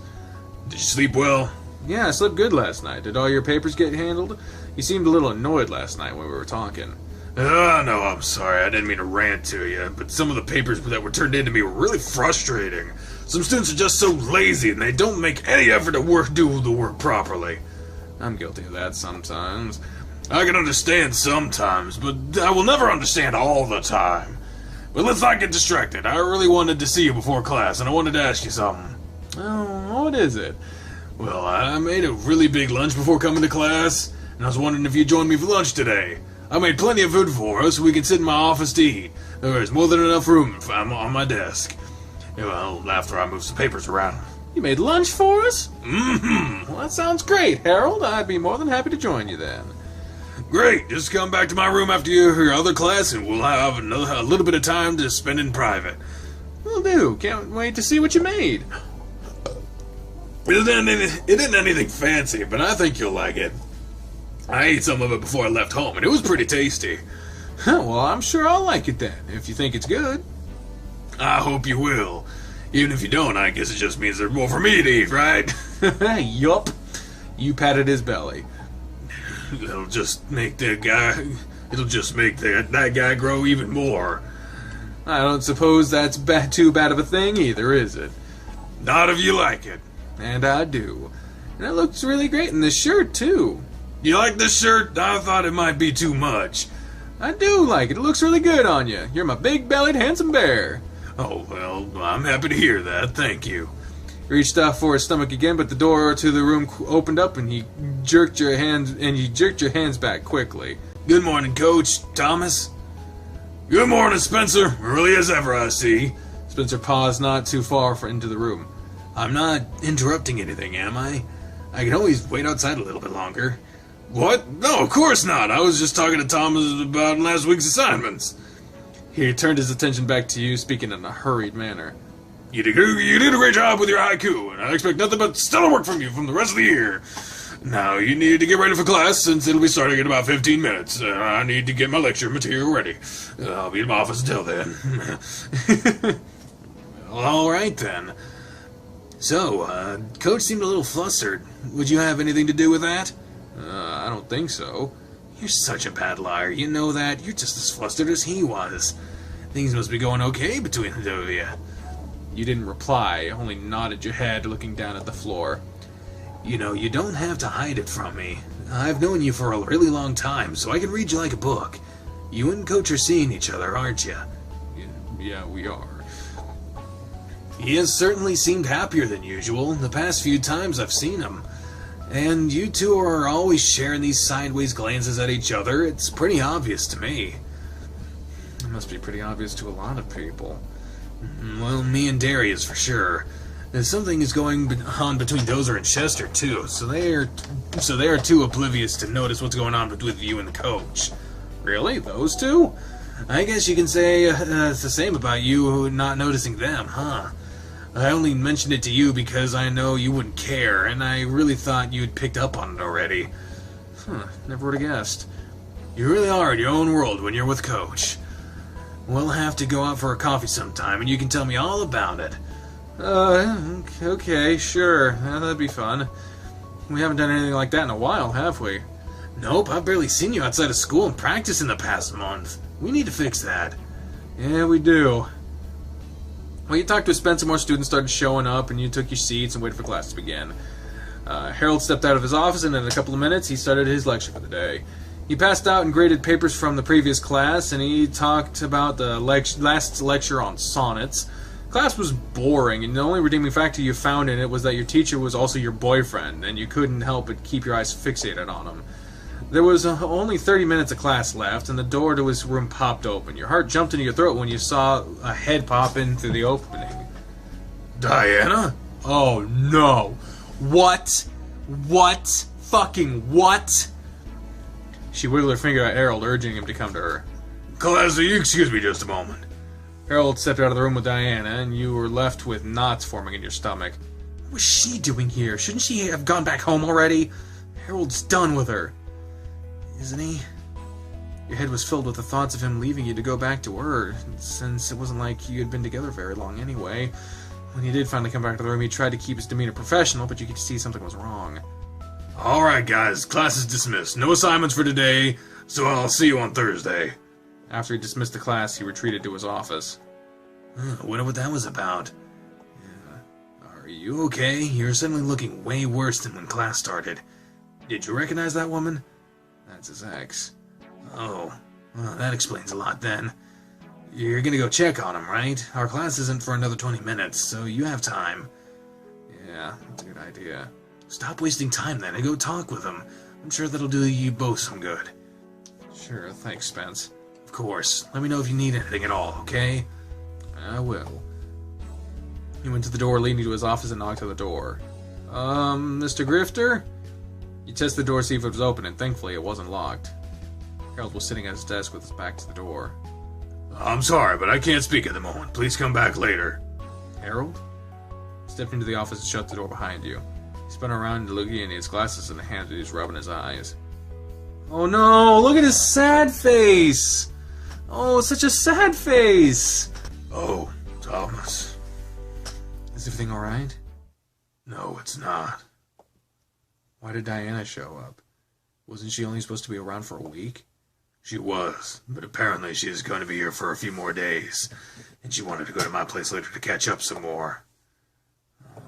Did you sleep well? Yeah, I slept good last night. Did all your papers get handled? You seemed a little annoyed last night when we were talking. No, I'm sorry. I didn't mean to rant to you, but some of the papers that were turned in to me were really frustrating. Some students are just so lazy and they don't make any effort to do the work properly. I'm guilty of that sometimes. I can understand sometimes, but I will never understand all the time. But let's not get distracted. I really wanted to see you before class, and I wanted to ask you something. Oh, what is it? Well, I made a really big lunch before coming to class, and I was wondering if you'd join me for lunch today. I made plenty of food for us so we can sit in my office to eat. There's more than enough room on my desk. Well, after I move some papers around. You made lunch for us? Mm-hmm. Well, that sounds great, Harold. I'd be more than happy to join you then. Great. Just come back to my room after your other class, and we'll have a little bit of time to spend in private. Will do. Can't wait to see what you made. It isn't anything fancy, but I think you'll like it. I ate some of it before I left home, and it was pretty tasty. Well, I'm sure I'll like it then, if you think it's good. I hope you will. Even if you don't, I guess it just means there's more for me to eat, right? Yup. You patted his belly. It'll just make that guy grow even more. I don't suppose that's too bad of a thing either, is it? Not if you like it. And I do. And it looks really great in this shirt, too. You like this shirt? I thought it might be too much. I do like it. It looks really good on you. You're my big-bellied handsome bear. Oh, well, I'm happy to hear that. Thank you. He reached out for his stomach again, but the door to the room opened up and you jerked your hands back quickly. Good morning, Coach. Thomas? Good morning, Spencer. Early as ever, I see. Spencer paused not too far into the room. I'm not interrupting anything, am I? I can always wait outside a little bit longer. What? No, of course not. I was just talking to Thomas about last week's assignments. He turned his attention back to you, speaking in a hurried manner. You did a great job with your haiku, and I expect nothing but stellar work from you from the rest of the year. Now, you need to get ready for class since it'll be starting in about 15 minutes. I need to get my lecture material ready. I'll be in my office until then. All right, then. So, Coach seemed a little flustered. Would you have anything to do with that? I don't think so. You're such a bad liar. You know that. You're just as flustered as he was. Things must be going okay between the two of you. You didn't reply, only nodded your head, looking down at the floor. You know, you don't have to hide it from me. I've known you for a really long time, so I can read you like a book. You and Coach are seeing each other, aren't you? Yeah, we are. He has certainly seemed happier than usual the past few times I've seen him. And you two are always sharing these sideways glances at each other. It's pretty obvious to me. It must be pretty obvious to a lot of people. Well, me and Darius for sure. Something is going on between Dozer and Chester too, so they are too oblivious to notice what's going on with you and the coach. Really? Those two? I guess you can say it's the same about you not noticing them, huh? I only mentioned it to you because I know you wouldn't care, and I really thought you'd picked up on it already. Never would have guessed. You really are in your own world when you're with Coach. We'll have to go out for a coffee sometime, and you can tell me all about it. Okay, sure. That'd be fun. We haven't done anything like that in a while, have we? Nope, I've barely seen you outside of school and practice in the past month. We need to fix that. Yeah, we do. Well, you talked to Spencer, more students started showing up, and you took your seats and waited for class to begin. Harold stepped out of his office, and in a couple of minutes, he started his lecture for the day. He passed out and graded papers from the previous class, and he talked about the last lecture on sonnets. Class was boring, and the only redeeming factor you found in it was that your teacher was also your boyfriend, and you couldn't help but keep your eyes fixated on him. There was only 30 minutes of class left, and the door to his room popped open. Your heart jumped into your throat when you saw a head pop in through the opening. Diana? Oh, no. What? What? Fucking what? She wiggled her finger at Harold, urging him to come to her. Class, will you excuse me just a moment? Harold stepped out of the room with Diana, and you were left with knots forming in your stomach. What was she doing here? Shouldn't she have gone back home already? Harold's done with her. Isn't he? Your head was filled with the thoughts of him leaving you to go back to her, since it wasn't like you had been together very long anyway. When he did finally come back to the room, he tried to keep his demeanor professional, but you could see something was wrong. Alright guys, class is dismissed. No assignments for today, so I'll see you on Thursday. After he dismissed the class, he retreated to his office. I wonder what that was about. Are you okay? You're suddenly looking way worse than when class started. Did you recognize that woman? That's his ex. Oh, well, that explains a lot then. You're gonna go check on him, right? Our class isn't for another 20 minutes, so you have time. Yeah, that's a good idea. Stop wasting time then and go talk with him. I'm sure that'll do you both some good. Sure, thanks, Spence. Of course. Let me know if you need anything at all, okay? I will. He went to the door leading to his office and knocked on the door. Mr. Grifter? You tested the door to see if it was open, and thankfully it wasn't locked. Harold was sitting at his desk with his back to the door. I'm sorry, but I can't speak at the moment. Please come back later. Harold? He stepped into the office and shut the door behind you. He spun around looking at his glasses in the hand and he was rubbing his eyes. Oh no, look at his sad face! Oh, such a sad face! Oh, Thomas. Is everything alright? No, it's not. Why did Diana show up? Wasn't she only supposed to be around for a week? She was, but apparently she is going to be here for a few more days, and she wanted to go to my place later to catch up some more. Oh.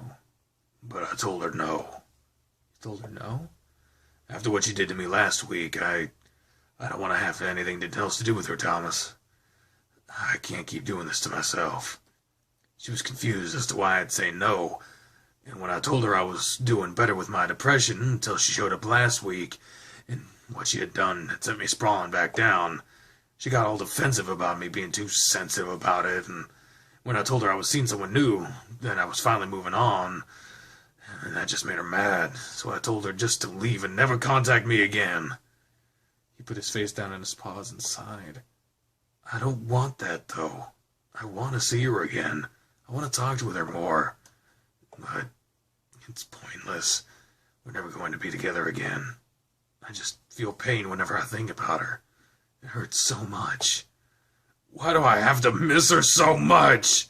But I told her no. You told her no? After what she did to me last week, I don't want to have anything else to do with her, Thomas. I can't keep doing this to myself. She was confused as to why I'd say no, and when I told her I was doing better with my depression until she showed up last week, and what she had done had sent me sprawling back down, she got all defensive about me being too sensitive about it, and when I told her I was seeing someone new, then I was finally moving on, and that just made her mad, so I told her just to leave and never contact me again. He put his face down in his paws and sighed. I don't want that, though. I want to see her again. I want to talk to her more. But it's pointless. we're never going to be together again. I just feel pain whenever I think about her. It hurts so much. Why do I have to miss her so much?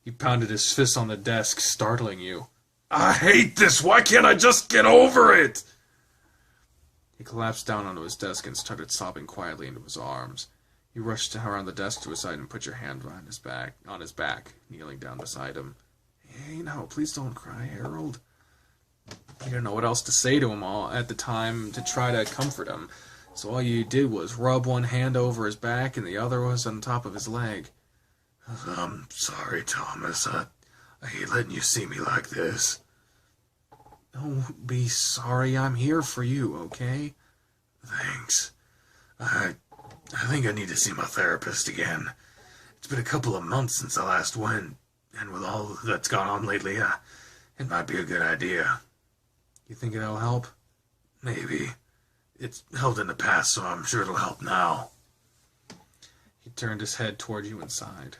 He pounded his fist on the desk, startling you. I hate this. Why can't I just get over it? He collapsed down onto his desk and started sobbing quietly into his arms. You rushed around the desk to his side and put your hand behind his back, on his back, kneeling down beside him. Hey, no, please don't cry, Harold. You didn't know what else to say to him all at the time to try to comfort him, so all you did was rub one hand over his back and the other was on top of his leg. I'm sorry, Thomas. I hate letting you see me like this. Don't be sorry. I'm here for you, okay? Thanks. I think I need to see my therapist again. It's been a couple of months since I last went, and with all that's gone on lately, it might be a good idea. You think it'll help? Maybe. It's helped in the past, so I'm sure it'll help now. He turned his head toward you and sighed.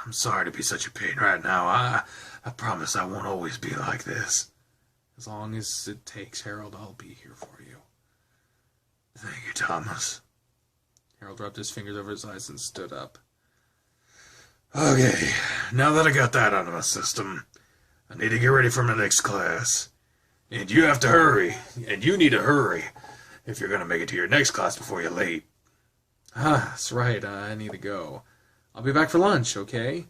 I'm sorry to be such a pain right now. I promise I won't always be like this. As long as it takes, Harold, I'll be here for you. Thank you, Thomas. Harold rubbed his fingers over his eyes and stood up. Okay, now that I got that out of my system, I need to get ready for my next class. And you have to hurry, and you need to hurry, if you're going to make it to your next class before you're late. That's right, I need to go. I'll be back for lunch, okay?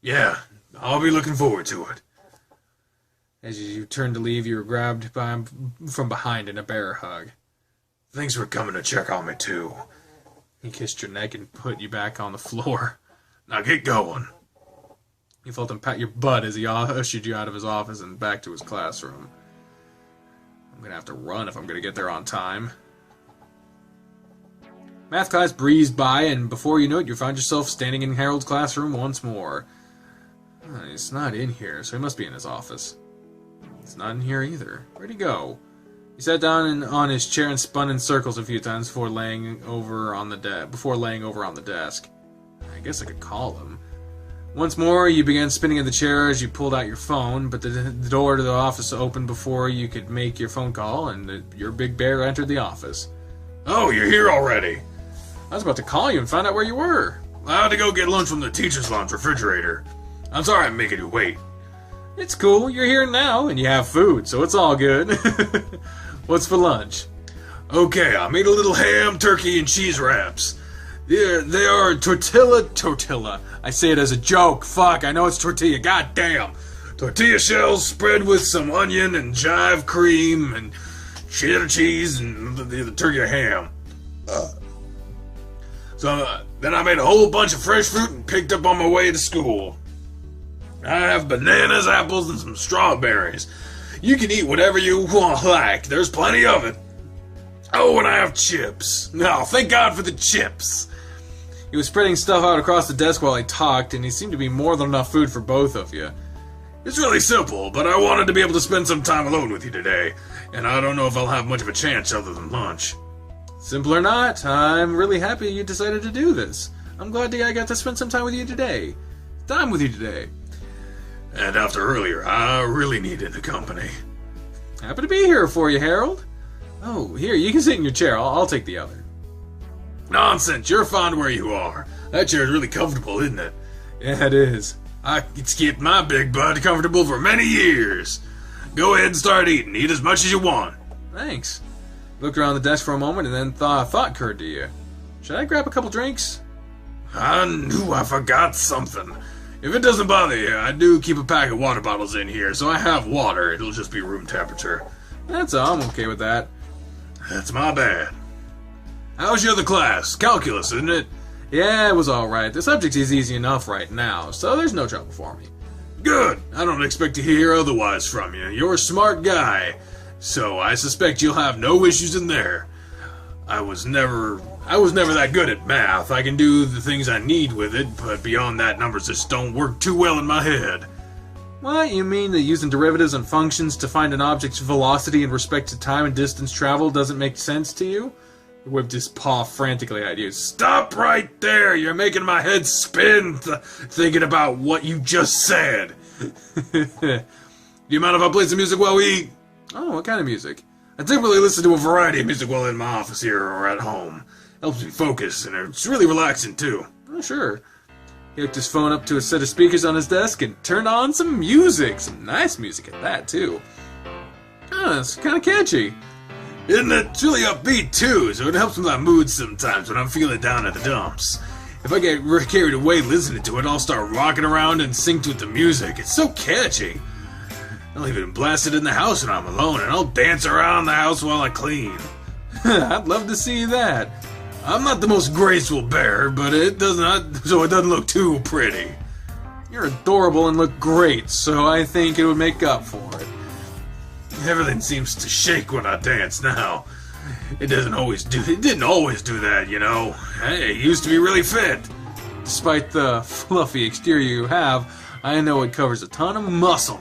Yeah, I'll be looking forward to it. As you turned to leave, you were grabbed by him from behind in a bear hug. Thanks for coming to check on me, too. He kissed your neck and put you back on the floor. Now get going. You felt him pat your butt as he ushered you out of his office and back to his classroom. I'm going to have to run if I'm going to get there on time. Math class breezed by, and before you know it, you found yourself standing in Harold's classroom once more. He's not in here, so he must be in his office. He's not in here either. Where'd he go? He sat down on his chair and spun in circles a few times before laying over on the desk. I guess I could call him. Once more, you began spinning in the chair as you pulled out your phone, but the door to the office opened before you could make your phone call, and your big bear entered the office. Oh, you're here already. I was about to call you and find out where you were. I had to go get lunch from the teacher's lounge refrigerator. I'm sorry I'm making you wait. It's cool, you're here now, and you have food, so it's all good. What's for lunch? Okay, I made a little ham, turkey, and cheese wraps. They are tortilla. I say it as a joke. Fuck, I know it's tortilla. God damn. Tortilla shells spread with some onion and chive cream and cheddar cheese and the turkey and ham. So then I made a whole bunch of fresh fruit and picked up on my way to school. I have bananas, apples, and some strawberries. You can eat whatever you like. There's plenty of it. Oh, and I have chips. No, thank God for the chips. He was spreading stuff out across the desk while he talked, and he seemed to be more than enough food for both of you. It's really simple, but I wanted to be able to spend some time alone with you today, and I don't know if I'll have much of a chance other than lunch. Simple or not, I'm really happy you decided to do this. I'm glad I got to spend some time with you today. And after earlier, I really needed the company. Happy to be here for you, Harold. Oh, here, you can sit in your chair. I'll take the other. Nonsense, you're fine where you are. That chair is really comfortable, isn't it? Yeah, it is. It's kept my big butt comfortable for many years. Go ahead and start eating. Eat as much as you want. Thanks. Looked around the desk for a moment and then a thought occurred to you. Should I grab a couple drinks? I knew I forgot something. If it doesn't bother you, I do keep a pack of water bottles in here, so I have water. It'll just be room temperature. That's all. I'm okay with that. That's my bad. How's your other class? Calculus, isn't it? Yeah, it was alright. The subject is easy enough right now, so there's no trouble for me. Good. I don't expect to hear otherwise from you. You're a smart guy, so I suspect you'll have no issues in there. I was never that good at math. I can do the things I need with it, but beyond that, numbers just don't work too well in my head. What, you mean that using derivatives and functions to find an object's velocity in respect to time and distance traveled doesn't make sense to you? He whipped his paw frantically at you. Stop right there! You're making my head spin thinking about what you just said. Do you mind if I play some music while we eat? Oh, what kind of music? I typically listen to a variety of music while in my office here or at home. Helps me focus, and it's really relaxing too. Oh, sure. He hooked his phone up to a set of speakers on his desk and turned on some music. Some nice music at that, too. Oh, it's kind of catchy. Isn't it? It's really upbeat too, so it helps with my mood sometimes when I'm feeling down at the dumps. If I get carried away listening to it, I'll start rocking around and synced with the music. It's so catchy. I'll even blast it in the house when I'm alone, and I'll dance around the house while I clean. I'd love to see that. I'm not the most graceful bear, but it doesn't look too pretty. You're adorable and look great, so I think it would make up for it. Everything seems to shake when I dance now. It didn't always do that, you know. Hey, it used to be really fit. Despite the fluffy exterior you have, I know it covers a ton of muscle.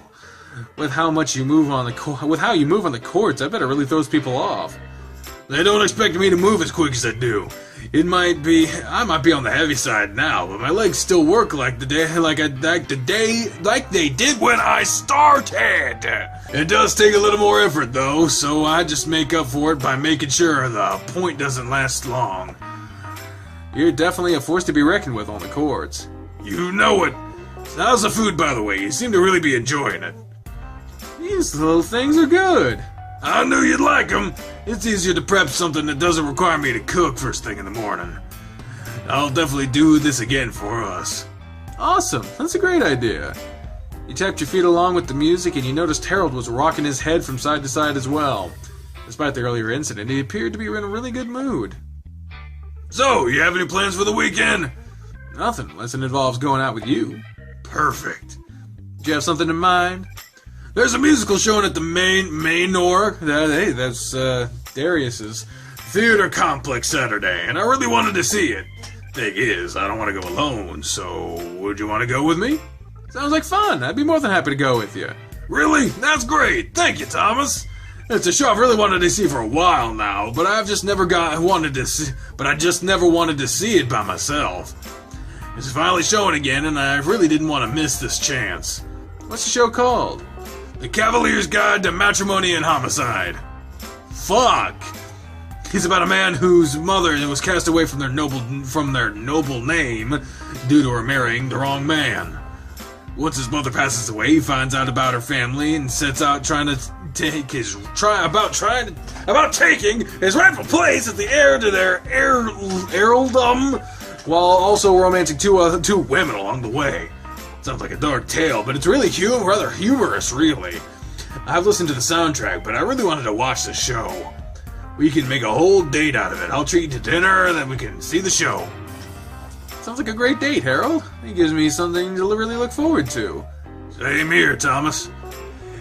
With how you move on the courts, I bet it really throws people off. They don't expect me to move as quick as I do. I might be on the heavy side now, but my legs still work like they did when I started. It does take a little more effort though, so I just make up for it by making sure the point doesn't last long. You're definitely a force to be reckoned with on the courts. You know it. How's the food, by the way? You seem to really be enjoying it. These little things are good. I knew you'd like them. It's easier to prep something that doesn't require me to cook first thing in the morning. I'll definitely do this again for us. Awesome. That's a great idea. You tapped your feet along with the music and you noticed Harold was rocking his head from side to side as well. Despite the earlier incident, he appeared to be in a really good mood. So, you have any plans for the weekend? Nothing, unless it involves going out with you. Perfect. Do you have something in mind? There's a musical showing at the Manor. Hey, that's Darius's theater complex Saturday, and I really wanted to see it. Thing is, I don't want to go alone, so would you want to go with me? Sounds like fun. I'd be more than happy to go with you. Really? That's great. Thank you, Thomas. It's a show I've really wanted to see for a while now, but I just never wanted to see it by myself. It's finally showing again, and I really didn't want to miss this chance. What's the show called? The Cavalier's Guide to Matrimony and Homicide. Fuck! He's about a man whose mother was cast away from their noble name due to her marrying the wrong man. Once his mother passes away, he finds out about her family and sets out taking his rightful place as the heir to their earldom, while also romancing two women along the way. Sounds like a dark tale, but it's really rather humorous, really. I've listened to the soundtrack, but I really wanted to watch the show. We can make a whole date out of it. I'll treat you to dinner, and then we can see the show. Sounds like a great date, Harold. It gives me something to really look forward to. Same here, Thomas.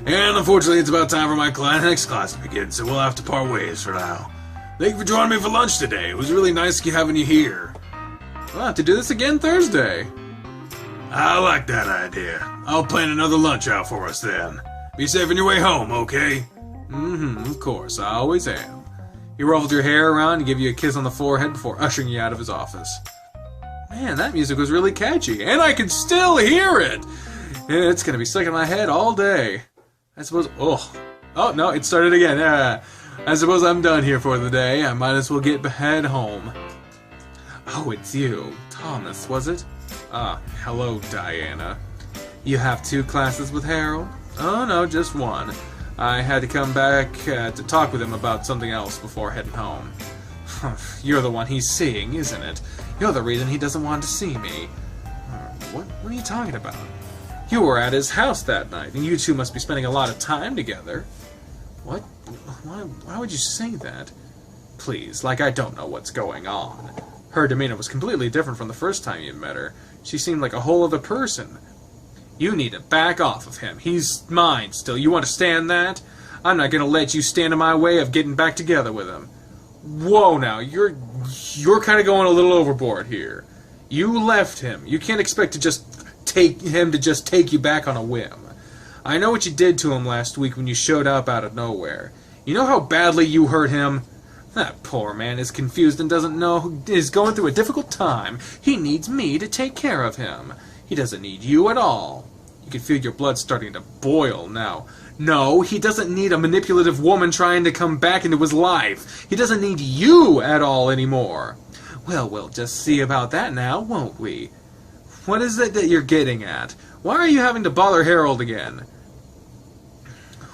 And unfortunately, it's about time for my next class to begin, so we'll have to part ways for now. Thank you for joining me for lunch today. It was really nice having you here. We'll have to do this again Thursday. I like that idea. I'll plan another lunch out for us then. Be safe on your way home, okay? Of course, I always am. He ruffled your hair around and gave you a kiss on the forehead before ushering you out of his office. Man, that music was really catchy, and I can still hear it! It's gonna be stuck in my head all day. I suppose... Oh, no, it started again. I suppose I'm done here for the day. I might as well head home. Oh, it's you. Thomas, was it? Hello, Diana. You have 2 classes with Harold? Oh, no, just 1. I had to come back to talk with him about something else before heading home. You're the one he's seeing, isn't it? You're the reason he doesn't want to see me. What are you talking about? You were at his house that night, and you two must be spending a lot of time together. What? Why would you say that? Please, like I don't know what's going on. Her demeanor was completely different from the first time you met her. She seemed like a whole other person. You need to back off of him. He's mine still. You understand that? I'm not gonna let you stand in my way of getting back together with him. Whoa now, you're kind of going a little overboard here. You left him. You can't expect to just take you back on a whim. I know what you did to him last week when you showed up out of nowhere. You know how badly you hurt him? That poor man is confused and is going through a difficult time. He needs me to take care of him. He doesn't need you at all. You You can feel your blood starting to boil now. No, he doesn't need a manipulative woman trying to come back into his life. He doesn't need you at all anymore. Well, we'll just see about that now, won't we? What is it that you're getting at? Why are you having to bother Harold again?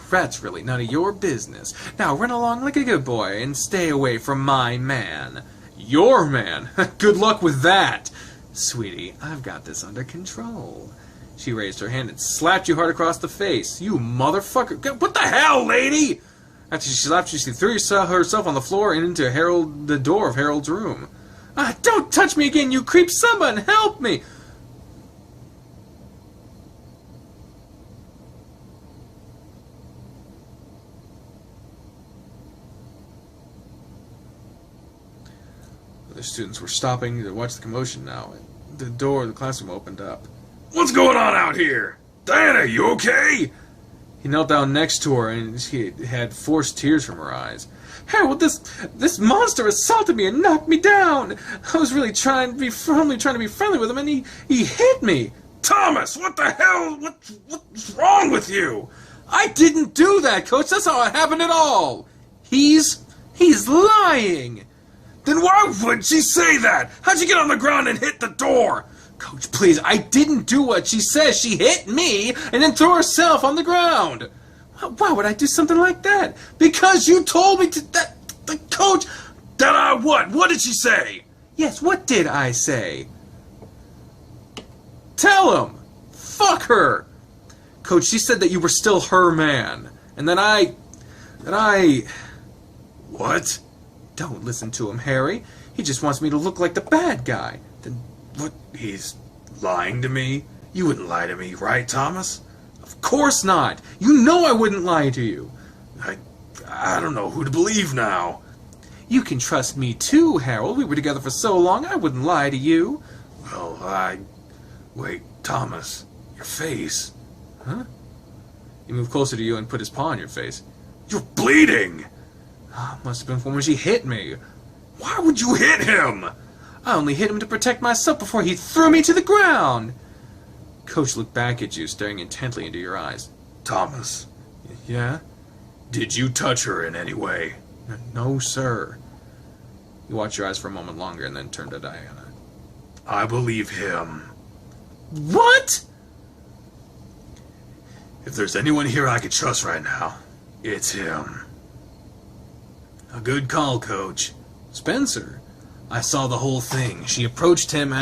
That's really none of your business. Now run along like a good boy and stay away from my man. Your man? Good luck with that. Sweetie, I've got this under control. She raised her hand and slapped you hard across the face. You motherfucker. What the hell, lady? After she slapped you, she threw herself on the floor and into the door of Harold's room. Don't touch me again, you creep! Someone help me! The students were stopping to watch the commotion now. The door of the classroom opened up. What's going on out here? Diana, you okay? He knelt down next to her, and she had forced tears from her eyes. Harold, this monster assaulted me and knocked me down. I was really trying to be friendly with him, and he hit me. Thomas, what the hell? What's wrong with you? I didn't do that, Coach. That's how it happened at all. He's lying. Then why would she say that? How'd you get on the ground and hit the door? Coach, please, I didn't do what she says. She hit me and then threw herself on the ground. Why would I do something like that? Because you told me to... Coach... That I what? What did she say? Yes, what did I say? Tell him! Fuck her! Coach, she said that you were still her man. And that I... What? Don't listen to him, Harry. He just wants me to look like the bad guy. Then what? He's lying to me? You wouldn't lie to me, right, Thomas? Of course not. You know I wouldn't lie to you. I don't know who to believe now. You can trust me too, Harold. We were together for so long, I wouldn't lie to you. Well, Wait, Thomas. Your face. Huh? He moved closer to you and put his paw on your face. You're bleeding! Must have been from when she hit me. Why would you hit him? I only hit him to protect myself before he threw me to the ground. Coach looked back at you, staring intently into your eyes. Thomas. Yeah? Did you touch her in any way? No, sir. You watched your eyes for a moment longer and then turned to Diana. I believe him. What? If there's anyone here I could trust right now, it's him. A good call, Coach. Spencer. I saw the whole thing. She approached him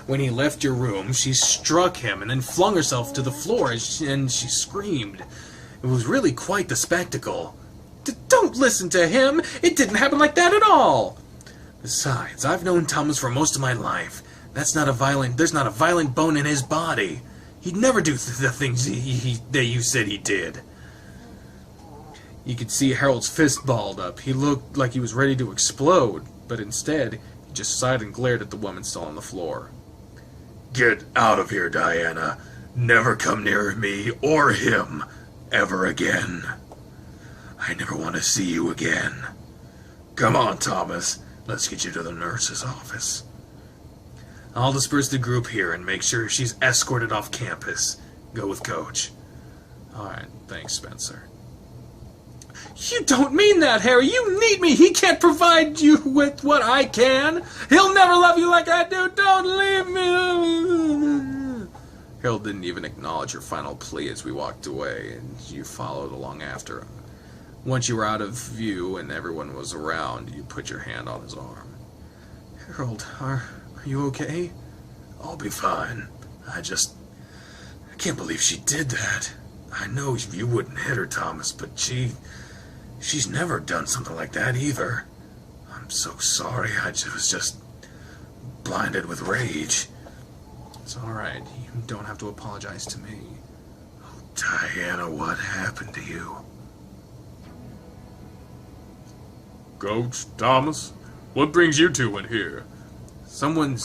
when he left your room. She struck him and then flung herself to the floor and she screamed. It was really quite the spectacle. Don't listen to him. It didn't happen like that at all. Besides, I've known Thomas for most of my life. There's not a violent bone in his body. He'd never do the things that you said he did. You could see Harold's fist balled up. He looked like he was ready to explode, but instead, he just sighed and glared at the woman still on the floor. Get out of here, Diana. Never come near me or him ever again. I never want to see you again. Come on, Thomas. Let's get you to the nurse's office. I'll disperse the group here and make sure she's escorted off campus. Go with Coach. Alright, thanks, Spencer. You don't mean that, Harry. You need me. He can't provide you with what I can. He'll never love you like I do. Don't leave me. Harold didn't even acknowledge your final plea as we walked away, and you followed along after him. Once you were out of view and everyone was around, you put your hand on his arm. Harold, are you okay? I'll be fine. I can't believe she did that. I know you wouldn't hit her, Thomas, but she's never done something like that either. I'm so sorry. I was just blinded with rage. It's alright. You don't have to apologize to me. Oh, Diana, what happened to you? Coach, Thomas, what brings you two in here? Someone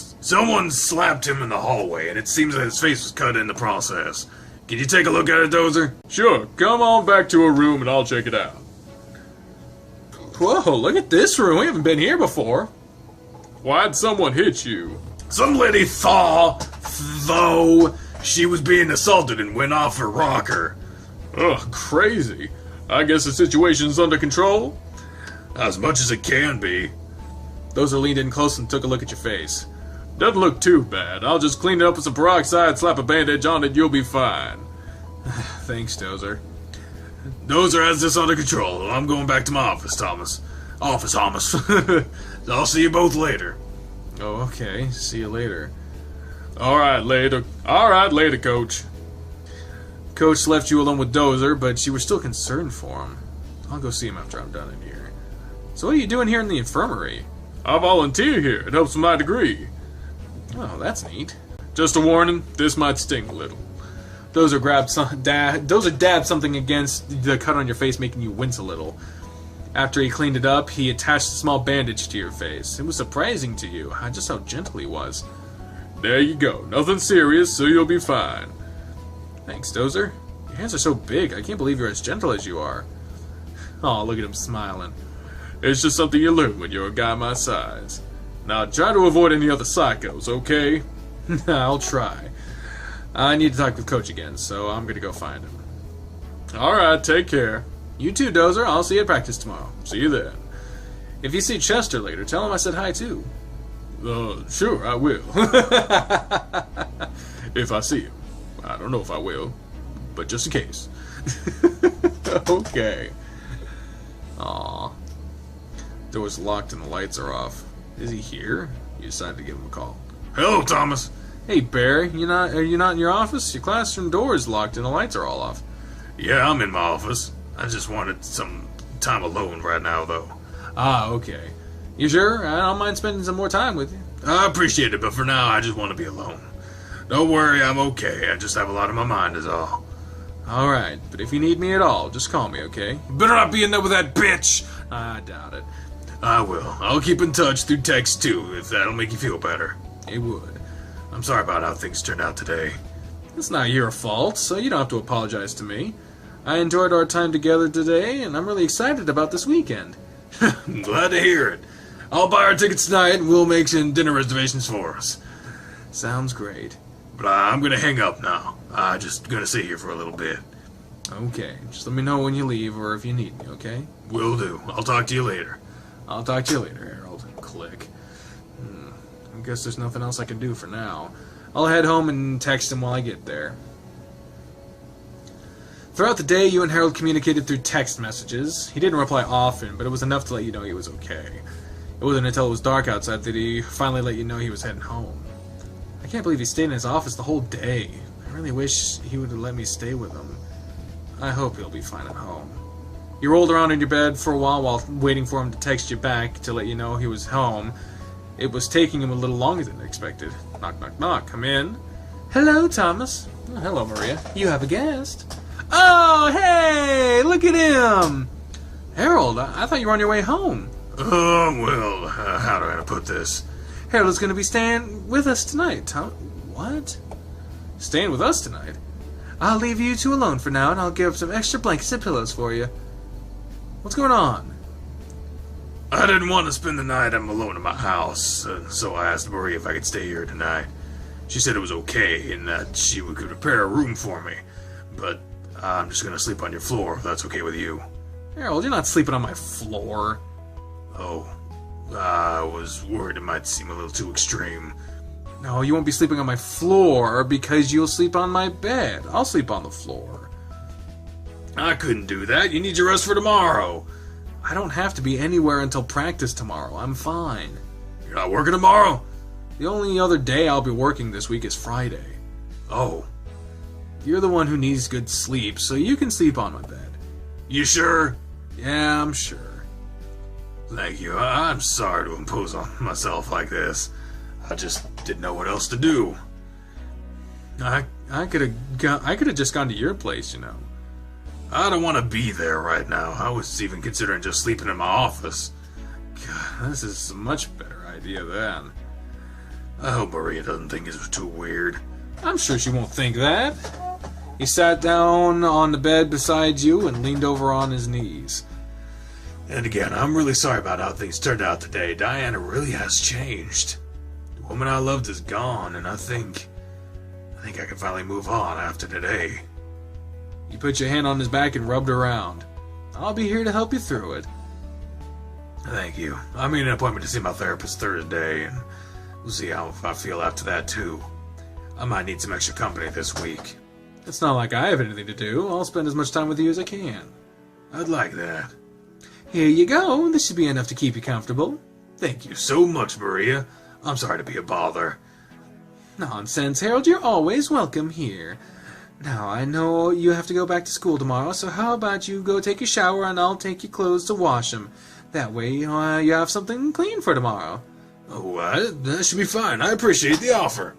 slapped him in the hallway, and it seems that his face was cut in the process. Can you take a look at it, Dozer? Sure, come on back to a room and I'll check it out. Whoa, look at this room. We haven't been here before. Why'd someone hit you? Somebody though She was being assaulted and went off her rocker. Ugh, crazy. I guess the situation's under control? As much as it can be. Dozer leaned in close and took a look at your face. Doesn't look too bad. I'll just clean it up with some peroxide, slap a bandage on it, you'll be fine. Thanks, Dozer. Dozer has this under control. I'm going back to my office, Thomas. Office, Thomas. I'll see you both later. Oh, okay. See you later. Alright, later. Alright, later, Coach. Coach left you alone with Dozer, but you were still concerned for him. I'll go see him after I'm done in here. So what are you doing here in the infirmary? I volunteer here. It helps with my degree. Oh, that's neat. Just a warning, this might sting a little. Dozer dabbed something against the cut on your face, making you wince a little. After he cleaned it up, he attached a small bandage to your face. It was surprising to you just how gentle he was. There you go. Nothing serious, so you'll be fine. Thanks, Dozer. Your hands are so big, I can't believe you're as gentle as you are. Oh, look at him smiling. It's just something you learn when you're a guy my size. Now try to avoid any other psychos, okay? I'll try. I need to talk with Coach again, so I'm gonna go find him. Alright, take care. You too, Dozer. I'll see you at practice tomorrow. See you then. If you see Chester later, tell him I said hi too. Sure, I will. If I see him. I don't know if I will, but just in case. Okay. Aw. Door's locked and the lights are off. Is he here? You decided to give him a call. Hello, Thomas. Hey, Bear, are you not in your office? Your classroom door is locked and the lights are all off. Yeah, I'm in my office. I just wanted some time alone right now, though. Ah, okay. You sure? I don't mind spending some more time with you. I appreciate it, but for now, I just want to be alone. Don't worry, I'm okay. I just have a lot on my mind is all. Alright, but if you need me at all, just call me, okay? You better not be in there with that bitch! I doubt it. I will. I'll keep in touch through text, too, if that'll make you feel better. It would. I'm sorry about how things turned out today. It's not your fault, so you don't have to apologize to me. I enjoyed our time together today, and I'm really excited about this weekend. I'm glad to hear it. I'll buy our tickets tonight, and we'll make some dinner reservations for us. Sounds great. But I'm gonna hang up now. I'm just gonna sit here for a little bit. Okay, just let me know when you leave or if you need me, okay? Will do. I'll talk to you later. I'll talk to you later, Harold. Click. I guess there's nothing else I can do for now. I'll head home and text him while I get there. Throughout the day, you and Harold communicated through text messages. He didn't reply often, but it was enough to let you know he was okay. It wasn't until it was dark outside that he finally let you know he was heading home. I can't believe he stayed in his office the whole day. I really wish he would have let me stay with him. I hope he'll be fine at home. You rolled around in your bed for a while waiting for him to text you back to let you know he was home. It was taking him a little longer than expected. Knock, knock, knock. Come in. Hello, Thomas. Oh, hello, Maria. You have a guest. Oh, hey! Look at him! Harold, I thought you were on your way home. Well, how do I put this? Harold's going to be staying with us tonight, Tom. What? Staying with us tonight? I'll leave you two alone for now, and I'll give some extra blankets and pillows for you. What's going on? I didn't want to spend the night alone in my house, so I asked Marie if I could stay here tonight. She said it was okay, and that she could prepare a room for me. But I'm just going to sleep on your floor, if that's okay with you. Harold, you're not sleeping on my floor. Oh, I was worried it might seem a little too extreme. No, you won't be sleeping on my floor because you'll sleep on my bed. I'll sleep on the floor. I couldn't do that. You need your rest for tomorrow. I don't have to be anywhere until practice tomorrow. I'm fine. You're not working tomorrow? The only other day I'll be working this week is Friday. Oh. You're the one who needs good sleep, so you can sleep on my bed. You sure? Yeah, I'm sure. Thank you. I'm sorry to impose on myself like this. I just didn't know what else to do. I could have just gone to your place, you know. I don't want to be there right now. I was even considering just sleeping in my office. God, this is a much better idea then. I hope Maria doesn't think it's too weird. I'm sure she won't think that. He sat down on the bed beside you and leaned over on his knees. And again, I'm really sorry about how things turned out today. Diana really has changed. The woman I loved is gone, and I think I think I can finally move on after today. You put your hand on his back and rubbed around. I'll be here to help you through it. Thank you. I made an appointment to see my therapist Thursday, and we'll see how I feel after that, too. I might need some extra company this week. It's not like I have anything to do. I'll spend as much time with you as I can. I'd like that. Here you go. This should be enough to keep you comfortable. Thank you so much, Maria. I'm sorry to be a bother. Nonsense, Harold. You're always welcome here. Now, I know you have to go back to school tomorrow, so how about you go take a shower and I'll take your clothes to wash them. That way, you have something clean for tomorrow. Oh, that should be fine. I appreciate the offer.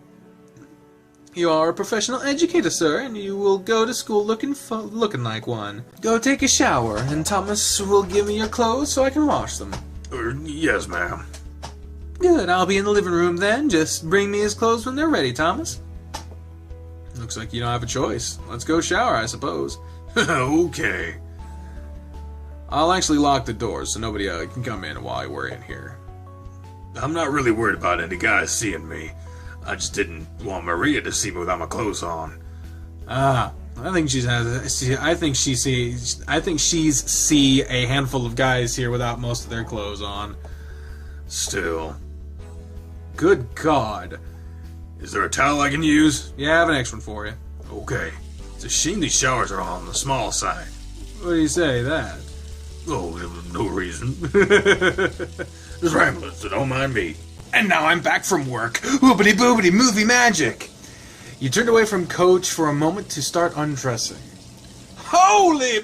You are a professional educator, sir, and you will go to school looking like one. Go take a shower, and Thomas will give me your clothes so I can wash them. Yes, ma'am. Good, I'll be in the living room then. Just bring me his clothes when they're ready, Thomas. Looks like you don't have a choice. Let's go shower, I suppose. Okay. I'll actually lock the doors so nobody can come in while we're in here. I'm not really worried about any guys seeing me. I just didn't want Maria to see me without my clothes on. I think she's see a handful of guys here without most of their clothes on. Still. Good God. Is there a towel I can use? Yeah, I have an extra one for you. Okay. It's a shame these showers are all on the small side. What do you say that? Oh, no reason. Just rambling, so don't mind me. And now I'm back from work. Whoopity boopity movie magic. You turned away from Coach for a moment to start undressing. Holy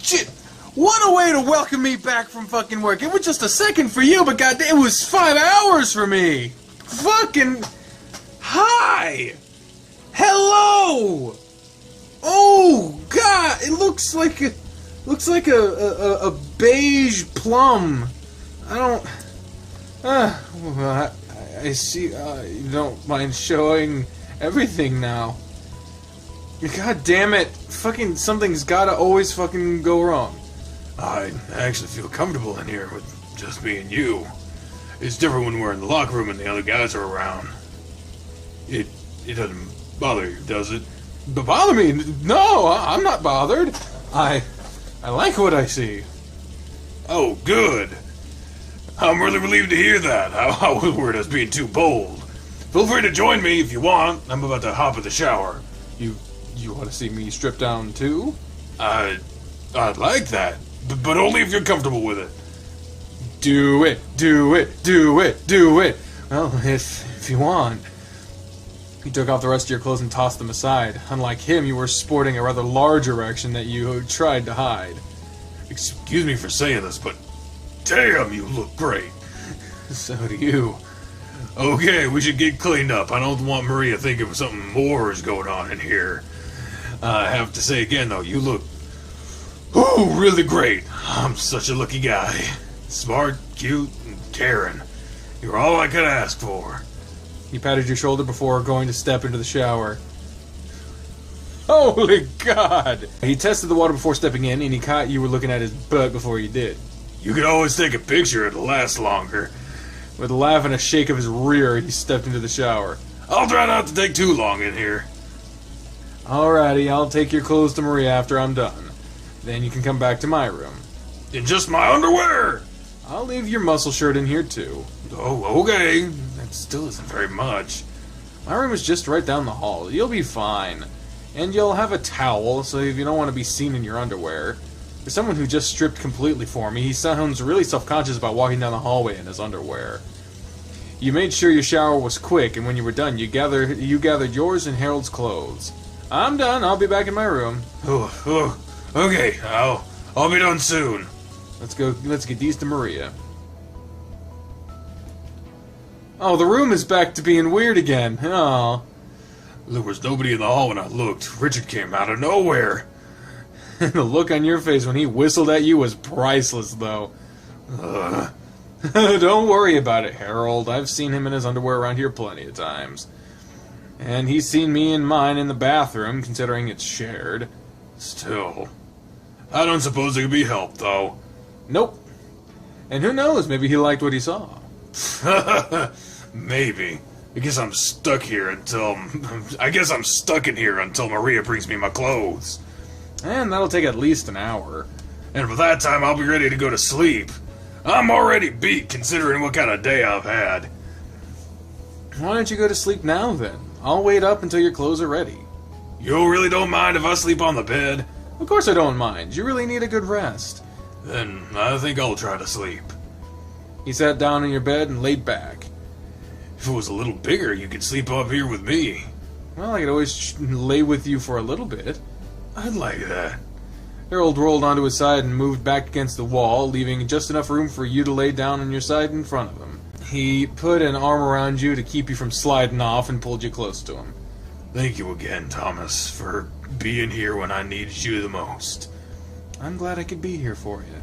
shit! What a way to welcome me back from fucking work. It was just a second for you, but goddamn, it was 5 hours for me. Fucking hi. Hello. Oh God! It looks like a beige plum. I don't. I see. You don't mind showing everything now. God damn it! Fucking something's gotta always fucking go wrong. I actually feel comfortable in here with just me and you. It's different when we're in the locker room and the other guys are around. It doesn't bother you, does it? But bother me? No, I'm not bothered. I like what I see. Oh, good. I'm really relieved to hear that. I was worried I was being too bold. Feel free to join me if you want. I'm about to hop in the shower. You want to see me strip down too? I'd like that, but only if you're comfortable with it. Do it. Well, if you want. You took off the rest of your clothes and tossed them aside. Unlike him, you were sporting a rather large erection that you tried to hide. Excuse me for saying this, but damn, you look great. So do you. Okay, we should get cleaned up. I don't want Maria thinking something more is going on in here. I have to say again, though, you look really great. I'm such a lucky guy. Smart, cute, and caring. You're all I could ask for. He patted your shoulder before going to step into the shower. Holy God! He tested the water before stepping in, and he caught you were looking at his butt before you did. You could always take a picture, it'll last longer. With a laugh and a shake of his rear, he stepped into the shower. I'll try not to take too long in here. Alrighty, I'll take your clothes to Maria after I'm done. Then you can come back to my room. In just my underwear! I'll leave your muscle shirt in here too. Oh, okay. That still isn't very much. My room is just right down the hall. You'll be fine. And you'll have a towel, so if you don't want to be seen in your underwear. For someone who just stripped completely for me, he sounds really self-conscious about walking down the hallway in his underwear. You made sure your shower was quick, and when you were done, you gathered yours and Harold's clothes. I'm done. I'll be back in my room. Okay. I'll be done soon. Let's get these to Maria. Oh, the room is back to being weird again. Oh. There was nobody in the hall when I looked. Richard came out of nowhere. The look on your face when he whistled at you was priceless, though. Don't worry about it, Harold. I've seen him in his underwear around here plenty of times. And he's seen me in mine in the bathroom, considering it's shared. Still. I don't suppose it could be helped, though. Nope. And who knows, maybe he liked what he saw. Maybe. I guess I'm stuck in here until Maria brings me my clothes. And that'll take at least an hour. And by that time, I'll be ready to go to sleep. I'm already beat considering what kind of day I've had. Why don't you go to sleep now, then? I'll wait up until your clothes are ready. You really don't mind if I sleep on the bed? Of course I don't mind. You really need a good rest. Then I think I'll try to sleep. He sat down on your bed and laid back. If it was a little bigger, you could sleep up here with me. Well, I could always lay with you for a little bit. I'd like that. Harold rolled onto his side and moved back against the wall, leaving just enough room for you to lay down on your side in front of him. He put an arm around you to keep you from sliding off and pulled you close to him. Thank you again, Thomas, for being here when I needed you the most. I'm glad I could be here for you.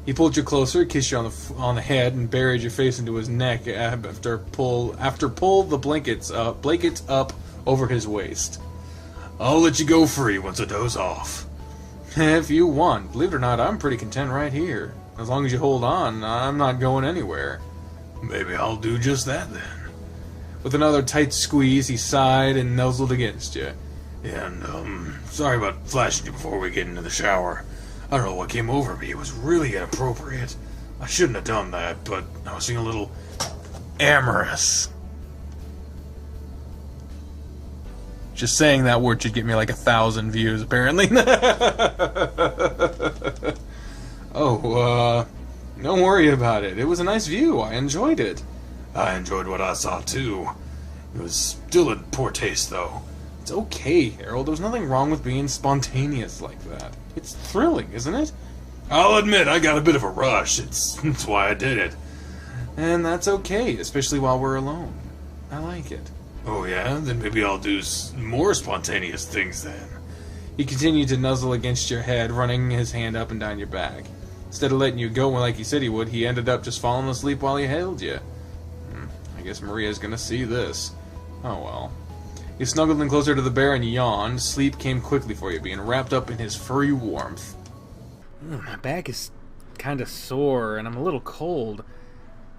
He pulled you closer, kissed you on the head, and buried your face into his neck after pull the blankets up over his waist. I'll let you go free once I doze off. If you want. Believe it or not, I'm pretty content right here. As long as you hold on, I'm not going anywhere. Maybe I'll do just that then. With another tight squeeze, he sighed and nuzzled against you. And, sorry about flashing you before we get into the shower. I don't know what came over me. It was really inappropriate. I shouldn't have done that, but I was feeling a little amorous. Just saying that word should get me like 1,000 views, apparently. Don't worry about it. It was a nice view. I enjoyed it. I enjoyed what I saw, too. It was still in poor taste, though. It's okay, Harold. There's nothing wrong with being spontaneous like that. It's thrilling, isn't it? I'll admit I got a bit of a rush. It's why I did it. And that's okay, especially while we're alone. I like it. Oh yeah? Then maybe I'll do more spontaneous things then. He continued to nuzzle against your head, running his hand up and down your back. Instead of letting you go like he said he would, he ended up just falling asleep while he held you. I guess Maria's gonna see this. Oh well. He snuggled in closer to the bear and yawned. Sleep came quickly for you, being wrapped up in his furry warmth. My back is kind of sore, and I'm a little cold.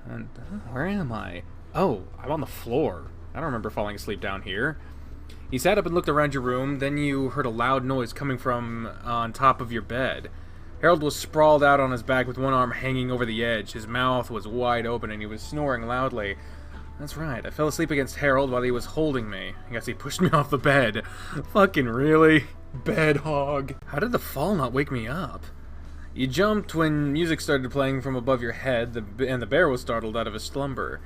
And where am I? Oh, I'm on the floor. I don't remember falling asleep down here. He sat up and looked around your room, then you heard a loud noise coming from on top of your bed. Harold was sprawled out on his back with one arm hanging over the edge. His mouth was wide open and he was snoring loudly. That's right, I fell asleep against Harold while he was holding me. I guess he pushed me off the bed. Fucking really? Bed hog. How did the fall not wake me up? You jumped when music started playing from above your head, and the bear was startled out of his slumber.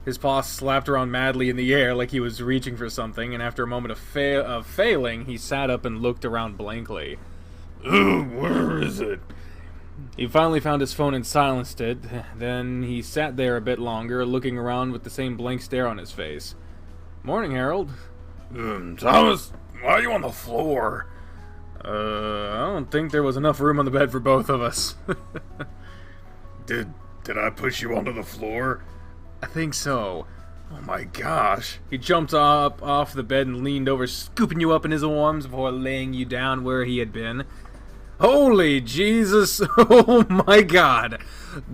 His paw slapped around madly in the air like he was reaching for something, and after a moment of failing, he sat up and looked around blankly. Ooh, where is it? He finally found his phone and silenced it. Then he sat there a bit longer, looking around with the same blank stare on his face. Morning, Harold. Thomas, why are you on the floor? I don't think there was enough room on the bed for both of us. Did I push you onto the floor? I think so. Oh my gosh. He jumped up off the bed and leaned over, scooping you up in his arms before laying you down where he had been. Holy Jesus! Oh my God!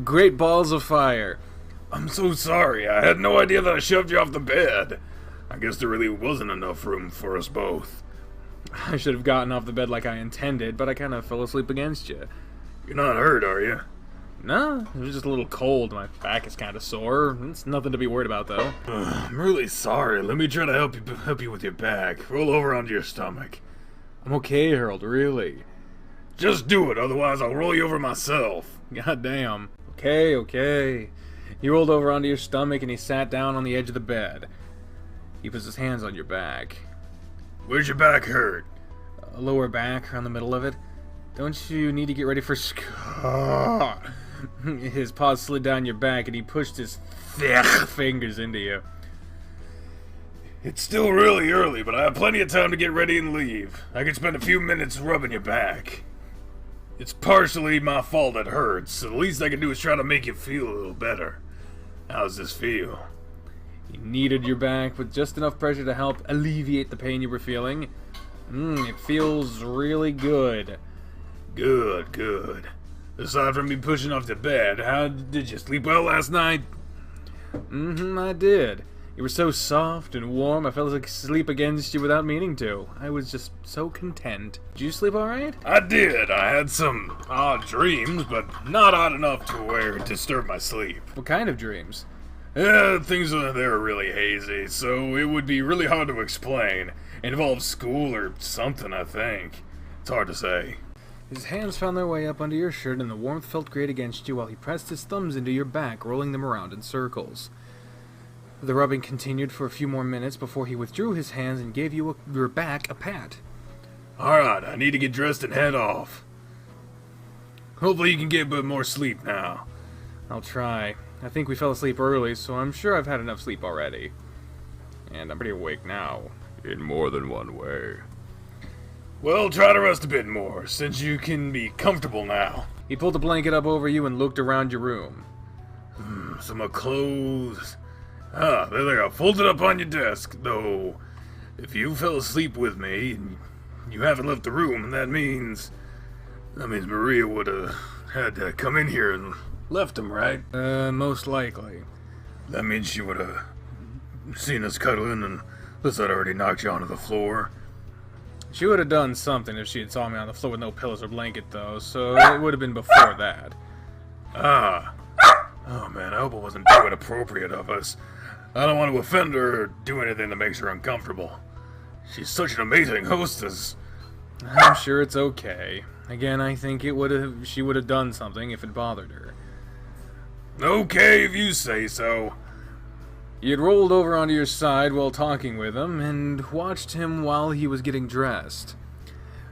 Great balls of fire. I'm so sorry. I had no idea that I shoved you off the bed. I guess there really wasn't enough room for us both. I should have gotten off the bed like I intended, but I kind of fell asleep against you. You're not hurt, are you? No, it was just a little cold. My back is kind of sore. It's nothing to be worried about, though. I'm really sorry. Let me try to help you with your back. Roll over onto your stomach. I'm okay, Harold, really. Just do it, otherwise I'll roll you over myself. God damn. Okay. He rolled over onto your stomach and he sat down on the edge of the bed. He puts his hands on your back. Where's your back hurt? Lower back, around the middle of it. Don't you need to get ready for His paws slid down your back and he pushed his thick fingers into you. It's still really early, but I have plenty of time to get ready and leave. I can spend a few minutes rubbing your back. It's partially my fault it hurts, so the least I can do is try to make you feel a little better. How's this feel? He kneaded your back with just enough pressure to help alleviate the pain you were feeling. It feels really good. Good. Aside from me pushing off the bed, how did you sleep well last night? I did. You were so soft and warm, I fell asleep against you without meaning to. I was just so content. Did you sleep alright? I did. I had some odd dreams, but not odd enough to where it disturbed my sleep. What kind of dreams? Things they were really hazy, so it would be really hard to explain. It involves school or something, I think. It's hard to say. His hands found their way up under your shirt, and the warmth felt great against you while he pressed his thumbs into your back, rolling them around in circles. The rubbing continued for a few more minutes before he withdrew his hands and gave your back a pat. Alright, I need to get dressed and head off. Hopefully you can get a bit more sleep now. I'll try. I think we fell asleep early, so I'm sure I've had enough sleep already. And I'm pretty awake now. In more than one way. Well, try to rest a bit more, since you can be comfortable now. He pulled the blanket up over you and looked around your room. Some of clothes. There they are, folded up on your desk, though. If you fell asleep with me, and you haven't left the room, that means Maria would have had to come in here and left them, right? Most likely. That means she would have seen us cuddling, and this had already knocked you onto the floor. She would have done something if she had saw me on the floor with no pillows or blanket, though, so it would have been before that. Oh man, I hope it wasn't too inappropriate of us. I don't want to offend her or do anything that makes her uncomfortable. She's such an amazing hostess. I'm sure it's okay. Again, I think she would have done something if it bothered her. Okay, if you say so. You had rolled over onto your side while talking with him, and watched him while he was getting dressed.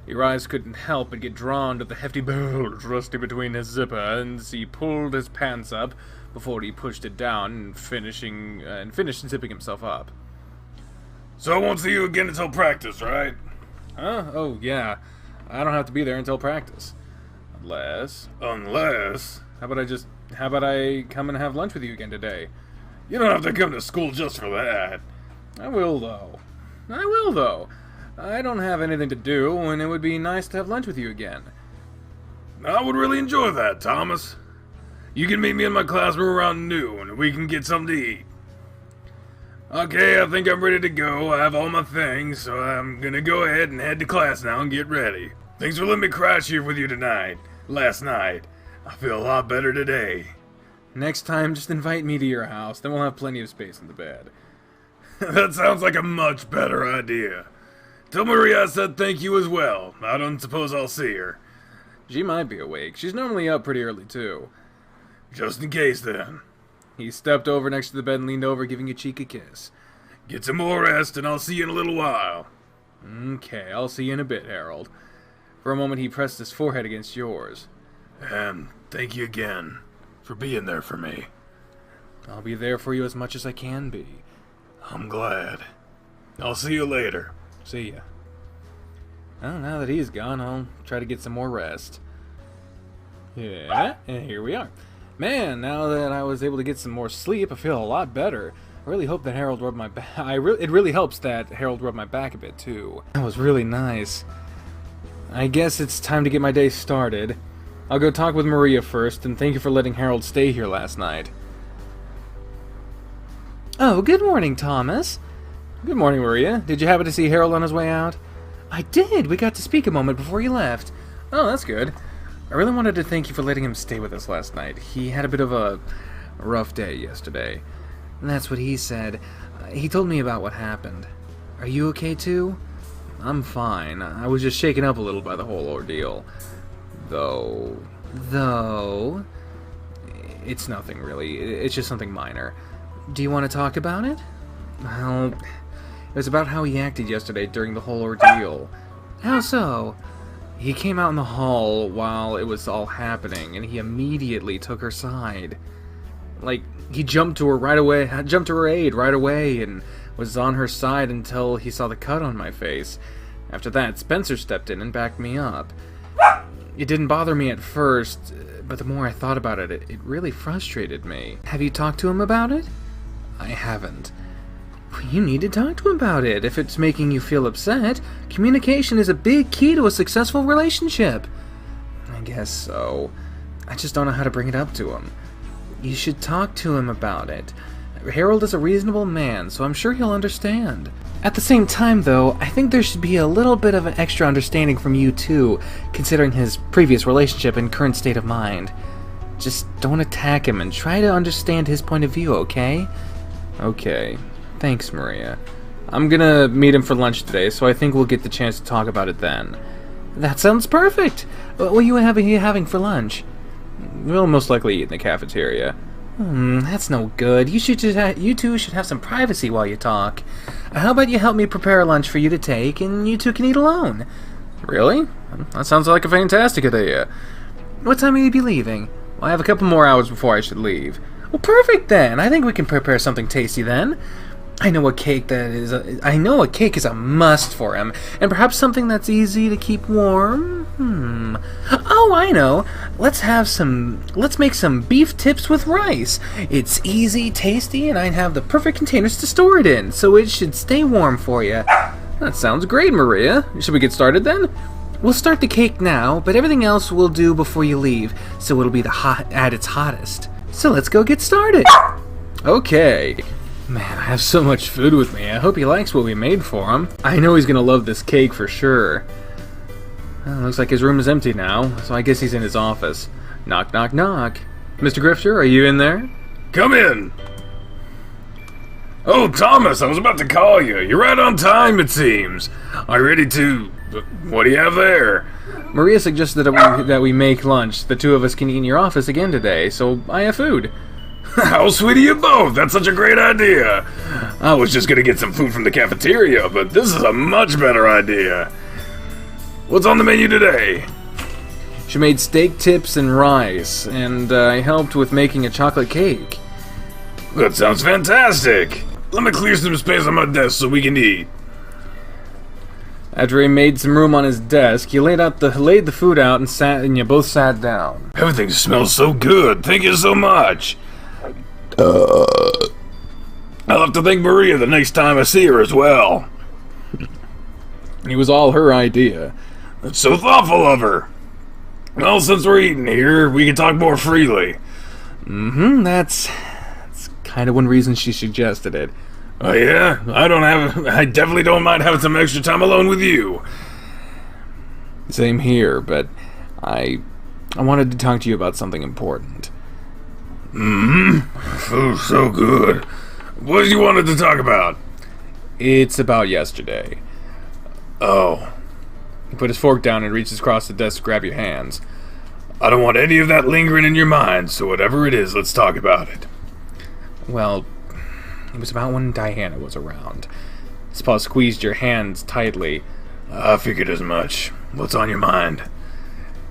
Your eyes couldn't help but get drawn to the hefty bulge resting between his zipper, and he pulled his pants up before he pushed it down and finished zipping himself up. So I won't see you again until practice, right? Huh? Oh, yeah. I don't have to be there until practice. Unless... How about I come and have lunch with you again today? You don't have to come to school just for that. I will, though. I don't have anything to do, and it would be nice to have lunch with you again. I would really enjoy that, Thomas. You can meet me in my classroom around noon, and we can get something to eat. Okay, I think I'm ready to go. I have all my things, so I'm gonna go ahead and head to class now and get ready. Thanks for letting me crash here with you last night. I feel a lot better today. Next time, just invite me to your house, then we'll have plenty of space in the bed. That sounds like a much better idea. Tell Maria I said thank you as well. I don't suppose I'll see her. She might be awake. She's normally up pretty early, too. Just in case, then. He stepped over next to the bed and leaned over, giving your cheek a kiss. Get some more rest, and I'll see you in a little while. Okay, I'll see you in a bit, Harold. For a moment, he pressed his forehead against yours. And thank you again for being there for me. I'll be there for you as much as I can be. I'm glad. I'll see you later. See ya. Well, now that he's gone, I'll try to get some more rest. Yeah, and here we are. Man, now that I was able to get some more sleep, I feel a lot better. I really hope that Harold rubbed my back. It really helps that Harold rubbed my back a bit, too. That was really nice. I guess it's time to get my day started. I'll go talk with Maria first, and thank you for letting Harold stay here last night. Oh, good morning, Thomas. Good morning, Maria. Did you happen to see Harold on his way out? I did. We got to speak a moment before he left. Oh, that's good. I really wanted to thank you for letting him stay with us last night. He had a bit of a rough day yesterday. That's what he said. He told me about what happened. Are you okay, too? I'm fine. I was just shaken up a little by the whole ordeal. Though... It's nothing, really. It's just something minor. Do you want to talk about it? Well, it was about how he acted yesterday during the whole ordeal. How so? He came out in the hall while it was all happening, and he immediately took her side. Like, he jumped to her aid right away, and was on her side until he saw the cut on my face. After that, Spencer stepped in and backed me up. It didn't bother me at first, but the more I thought about it, it really frustrated me. Have you talked to him about it? I haven't. You need to talk to him about it. If it's making you feel upset, communication is a big key to a successful relationship. I guess so. I just don't know how to bring it up to him. You should talk to him about it. Harold is a reasonable man, so I'm sure he'll understand. At the same time, though, I think there should be a little bit of an extra understanding from you too, considering his previous relationship and current state of mind. Just don't attack him and try to understand his point of view, okay? Okay. Thanks, Maria. I'm gonna meet him for lunch today, so I think we'll get the chance to talk about it then. That sounds perfect! What are you having for lunch? We'll most likely eat in the cafeteria. That's no good. You two should have some privacy while you talk. How about you help me prepare lunch for you to take, and you two can eat alone? Really? That sounds like a fantastic idea. What time will you be leaving? Well, I have a couple more hours before I should leave. Well, perfect then. I think we can prepare something tasty then. I know a cake is a must for him, and perhaps something that's easy to keep warm. Oh, I know. Let's make some beef tips with rice. It's easy, tasty, and I have the perfect containers to store it in, so it should stay warm for you. That sounds great, Maria. Should we get started then? We'll start the cake now, but everything else we'll do before you leave, so it'll be at its hottest. So let's go get started. Okay. Man, I have so much food with me. I hope he likes what we made for him. I know he's gonna love this cake for sure. Well, looks like his room is empty now, so I guess he's in his office. Knock, knock, knock. Mr. Grifter, are you in there? Come in. Oh, Thomas, I was about to call you. You're right on time, it seems. Are you ready to... What do you have there? Maria suggested that we make lunch. The two of us can eat in your office again today, so I have food. How sweet of you both! That's such a great idea! I was just gonna get some food from the cafeteria, but this is a much better idea. What's on the menu today? She made steak tips and rice, and I helped with making a chocolate cake. That sounds fantastic! Let me clear some space on my desk so we can eat. After he made some room on his desk, he laid the food out and you both sat down. Everything smells so good. Thank you so much. I'll have to thank Maria the next time I see her as well. It was all her idea. That's so thoughtful of her. Well, since we're eating here, we can talk more freely. That's kind of one reason she suggested it. Oh yeah? I definitely don't mind having some extra time alone with you. Same here, but I wanted to talk to you about something important. Oh, so good. What did you wanted to talk about? It's about yesterday. Oh. He put his fork down and reaches across the desk to grab your hands. I don't want any of that lingering in your mind, so whatever it is, let's talk about it. Well, it was about when Diana was around. His paw squeezed your hands tightly. I figured as much. What's on your mind?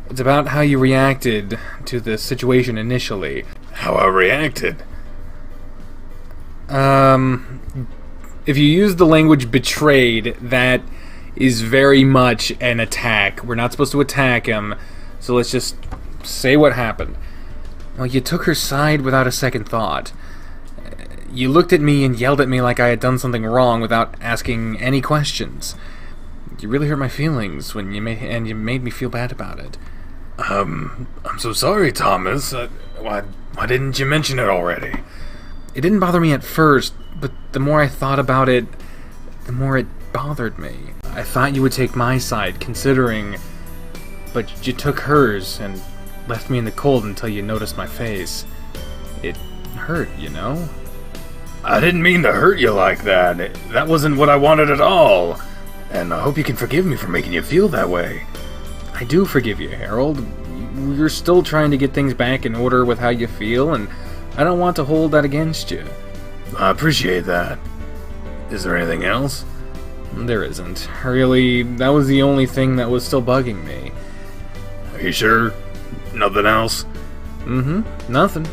It's about how you reacted to the situation initially. How I reacted? If you use the language betrayed, that is very much an attack. We're not supposed to attack him, so let's just say what happened. Well, you took her side without a second thought. You looked at me and yelled at me like I had done something wrong without asking any questions. You really hurt my feelings when you made me feel bad about it. I'm so sorry, Thomas. Why didn't you mention it already? It didn't bother me at first, but the more I thought about it, the more it bothered me. I thought you would take my side, but you took hers and left me in the cold until you noticed my face. It hurt, you know? I didn't mean to hurt you like that. That wasn't what I wanted at all. And I hope you can forgive me for making you feel that way. I do forgive you, Harold. You're still trying to get things back in order with how you feel, and I don't want to hold that against you. I appreciate that. Is there anything else? There isn't. Really, that was the only thing that was still bugging me. Are you sure? Nothing else? Nothing.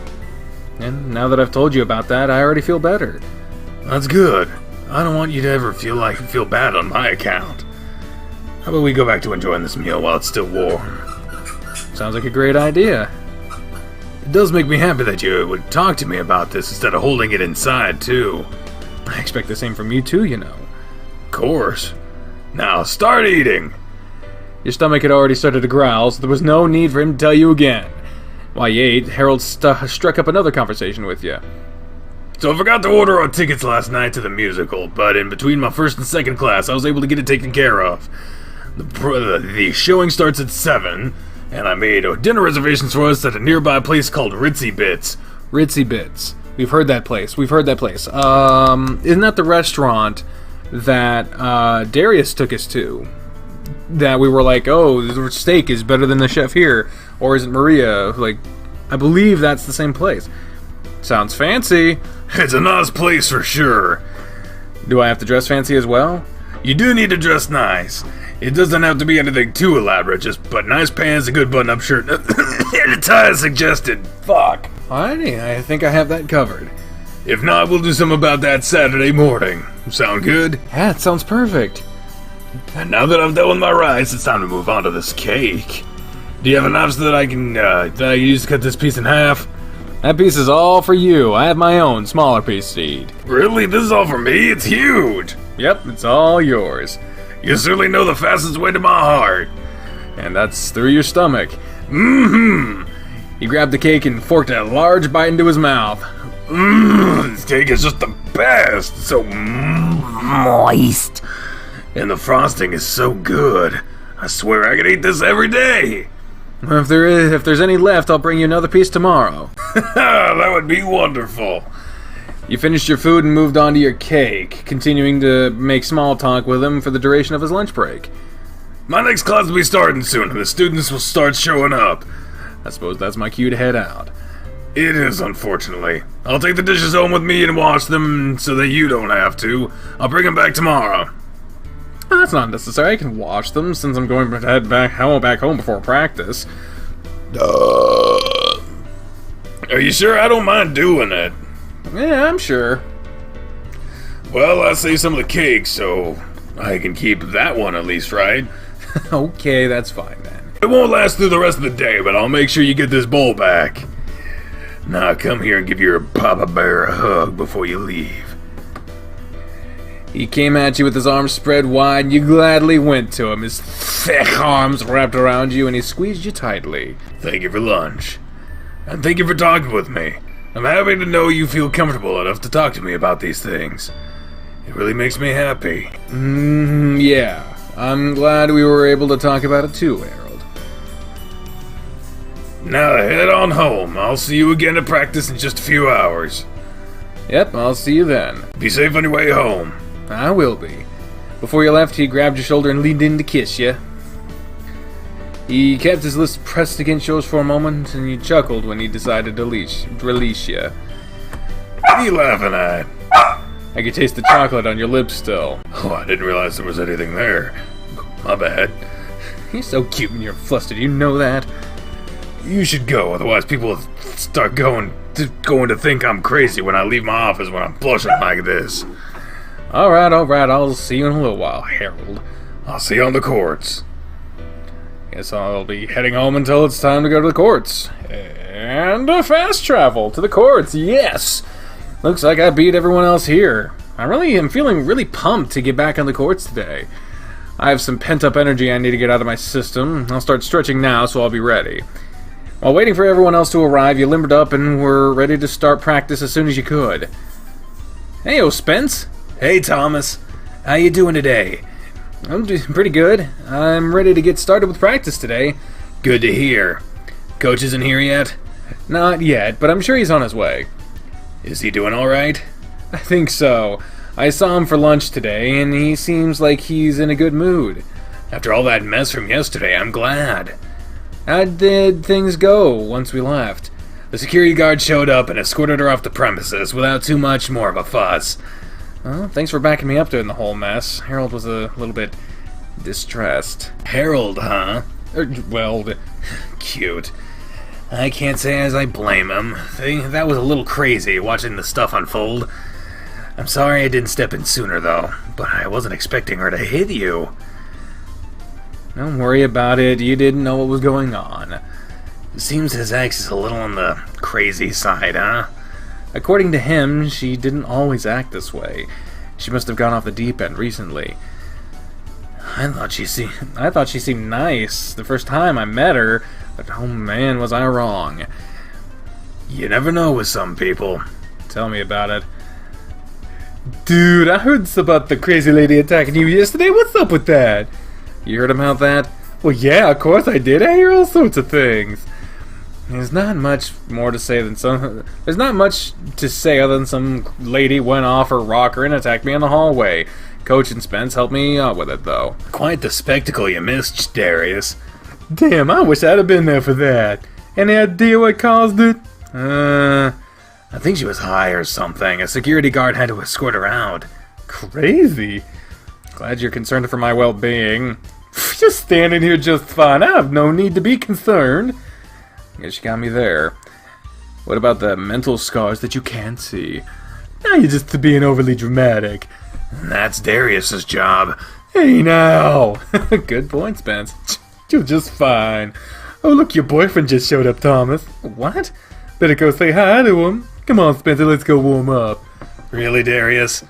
And now that I've told you about that, I already feel better. That's good. I don't want you to ever feel bad on my account. How about we go back to enjoying this meal while it's still warm? Sounds like a great idea. It does make me happy that you would talk to me about this instead of holding it inside, too. I expect the same from you too, you know. Of course. Now, start eating! Your stomach had already started to growl, so there was no need for him to tell you again. While you ate, Harold struck up another conversation with you. So I forgot to order our tickets last night to the musical, but in between my first and second class, I was able to get it taken care of. The showing starts at 7, and I made dinner reservations for us at a nearby place called Ritzy Bits. Ritzy Bits. We've heard that place. Isn't that the restaurant that Darius took us to? That we were like, oh, the steak is better than the chef here. Or is it Maria? Like, I believe that's the same place. Sounds fancy. It's a nice place for sure. Do I have to dress fancy as well? You do need to dress nice. It doesn't have to be anything too elaborate, but nice pants, a good button-up shirt, and a tie is suggested. Fuck. Alrighty, I think I have that covered. If not, we'll do something about that Saturday morning. Sound good? Yeah, it sounds perfect. And now that I've done with my rice, it's time to move on to this cake. Do you have a knife so that I can use to cut this piece in half? That piece is all for you. I have my own smaller piece to eat. Really? This is all for me? It's huge. Yep, it's all yours. You certainly know the fastest way to my heart. And that's through your stomach. Mm-hmm. He grabbed the cake and forked a large bite into his mouth. This cake is just the best. It's so moist. And the frosting is so good. I swear I could eat this every day. If there's any left, I'll bring you another piece tomorrow. That would be wonderful. You finished your food and moved on to your cake, continuing to make small talk with him for the duration of his lunch break. My next class will be starting soon, and the students will start showing up. I suppose that's my cue to head out. It is, unfortunately. I'll take the dishes home with me and wash them so that you don't have to. I'll bring them back tomorrow. That's not necessary. I can wash them since I'm going to head back home before practice. Are you sure? I don't mind doing it. Yeah, I'm sure. Well, I saved some of the cake, so I can keep that one at least, right? Okay, that's fine then. It won't last through the rest of the day, but I'll make sure you get this bowl back. Now come here and give your Papa Bear a hug before you leave. He came at you with his arms spread wide, and you gladly went to him, his thick arms wrapped around you, and he squeezed you tightly. Thank you for lunch. And thank you for talking with me. I'm happy to know you feel comfortable enough to talk to me about these things. It really makes me happy. Yeah. I'm glad we were able to talk about it too, Harold. Now head on home. I'll see you again at practice in just a few hours. Yep, I'll see you then. Be safe on your way home. I will be. Before you left, he grabbed your shoulder and leaned in to kiss you. He kept his lips pressed against yours for a moment, and you chuckled when he decided to release you. What are you laughing at? I could taste the chocolate on your lips still. Oh, I didn't realize there was anything there. My bad. You're so cute when you're flustered, you know that? You should go, otherwise people will start going to think I'm crazy when I leave my office when I'm blushing like this. Alright, I'll see you in a little while, Harold. I'll see you on the courts. Guess I'll be heading home until it's time to go to the courts. And a fast travel to the courts, yes! Looks like I beat everyone else here. I really am feeling really pumped to get back on the courts today. I have some pent-up energy I need to get out of my system. I'll start stretching now, so I'll be ready. While waiting for everyone else to arrive, you limbered up and were ready to start practice as soon as you could. Heyo, Spence! Hey, Thomas. How you doing today? I'm doing pretty good. I'm ready to get started with practice today. Good to hear. Coach isn't here yet? Not yet, but I'm sure he's on his way. Is he doing alright? I think so. I saw him for lunch today, and he seems like he's in a good mood. After all that mess from yesterday, I'm glad. How did things go once we left? The security guard showed up and escorted her off the premises without too much more of a fuss. Well, thanks for backing me up during the whole mess. Harold was a little bit distressed. Harold, huh? Well, cute. I can't say as I blame him. That was a little crazy, watching the stuff unfold. I'm sorry I didn't step in sooner, though, but I wasn't expecting her to hit you. Don't worry about it. You didn't know what was going on. Seems his ex is a little on the crazy side, huh? According to him, she didn't always act this way. She must have gone off the deep end recently. I thought she seemed nice the first time I met her, but oh man, was I wrong. You never know with some people. Tell me about it. Dude, I heard about the crazy lady attacking you yesterday. What's up with that? You heard about that? Well, yeah, of course I did. I hear all sorts of things. There's not much more to say than There's not much to say other than some lady went off her rocker and attacked me in the hallway. Coach and Spence helped me out with it, though. Quite the spectacle you missed, Darius. Damn, I wish I'd have been there for that. Any idea what caused it? I think she was high or something. A security guard had to escort her out. Crazy. Glad you're concerned for my well-being. Just standing here just fine. I have no need to be concerned. Guess you got me there. What about the mental scars that you can't see? Now you're just being overly dramatic. That's Darius's job. Hey now! Good point, Spence. You're just fine. Oh look, your boyfriend just showed up, Thomas. What? Better go say hi to him. Come on, Spencer, let's go warm up. Really, Darius?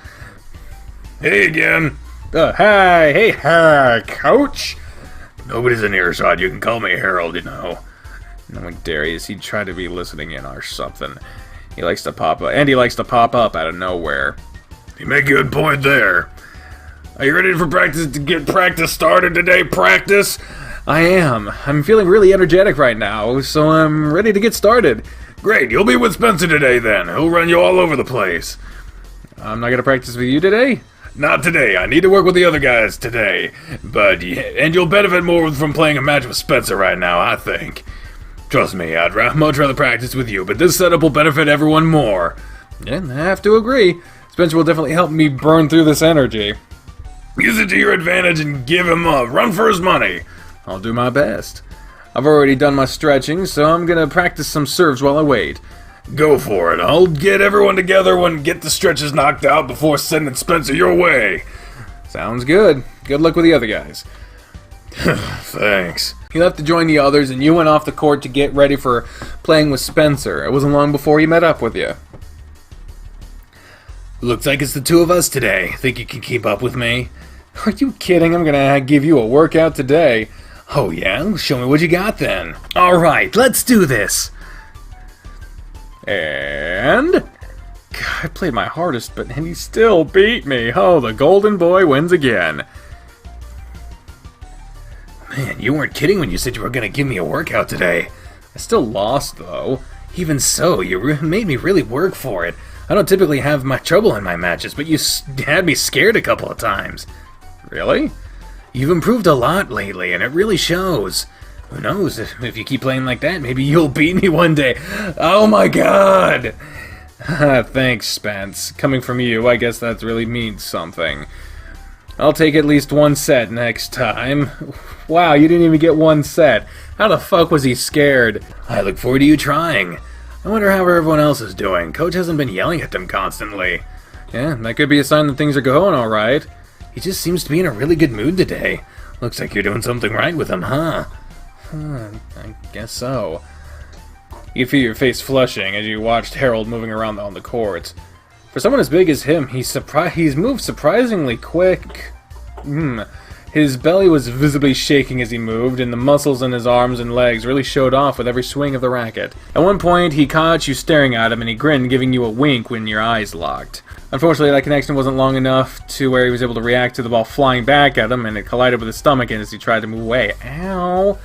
Hey again. Hi. Hey, hi, Coach. Nobody's in earshot. You can call me Harold, you know. Knowing Darius, he'd try to be listening in or something. He likes to pop up, and he likes to pop up out of nowhere. You make a good point there. Are you ready for practice to get practice started today, practice? I am. I'm feeling really energetic right now, so I'm ready to get started. Great, you'll be with Spencer today then. He'll run you all over the place. I'm not going to practice with you today? Not today. I need to work with the other guys today. But and you'll benefit more from playing a match with Spencer right now, I think. Trust me, I'd much rather practice with you, but this setup will benefit everyone more. Yeah, I have to agree. Spencer will definitely help me burn through this energy. Use it to your advantage and give him a run for his money. I'll do my best. I've already done my stretching, so I'm gonna practice some serves while I wait. Go for it. I'll get everyone together and get the stretches knocked out before sending Spencer your way. Sounds good. Good luck with the other guys. Thanks. He left to join the others, and you went off the court to get ready for playing with Spencer. It wasn't long before he met up with you. Looks like it's the two of us today. Think you can keep up with me? Are you kidding? I'm gonna give you a workout today. Oh yeah? Show me what you got then. Alright, let's do this. And... God, I played my hardest, and he still beat me. Oh, the golden boy wins again. Man, you weren't kidding when you said you were going to give me a workout today. I still lost, though. Even so, you made me really work for it. I don't typically have much trouble in my matches, but you had me scared a couple of times. Really? You've improved a lot lately, and it really shows. Who knows, if you keep playing like that, maybe you'll beat me one day. Oh my god! Thanks, Spence. Coming from you, I guess that really means something. I'll take at least one set next time. Wow, you didn't even get one set. How the fuck was he scared? I look forward to you trying. I wonder how everyone else is doing. Coach hasn't been yelling at them constantly. Yeah, that could be a sign that things are going alright. He just seems to be in a really good mood today. Looks like you're doing something right with him, huh? I guess so. You could feel your face flushing as you watched Harold moving around on the court. For someone as big as him, he's moved surprisingly quick. His belly was visibly shaking as he moved, and the muscles in his arms and legs really showed off with every swing of the racket. At one point, he caught you staring at him, and he grinned, giving you a wink when your eyes locked. Unfortunately, that connection wasn't long enough to where he was able to react to the ball flying back at him, and it collided with his stomach as he tried to move away. Ow!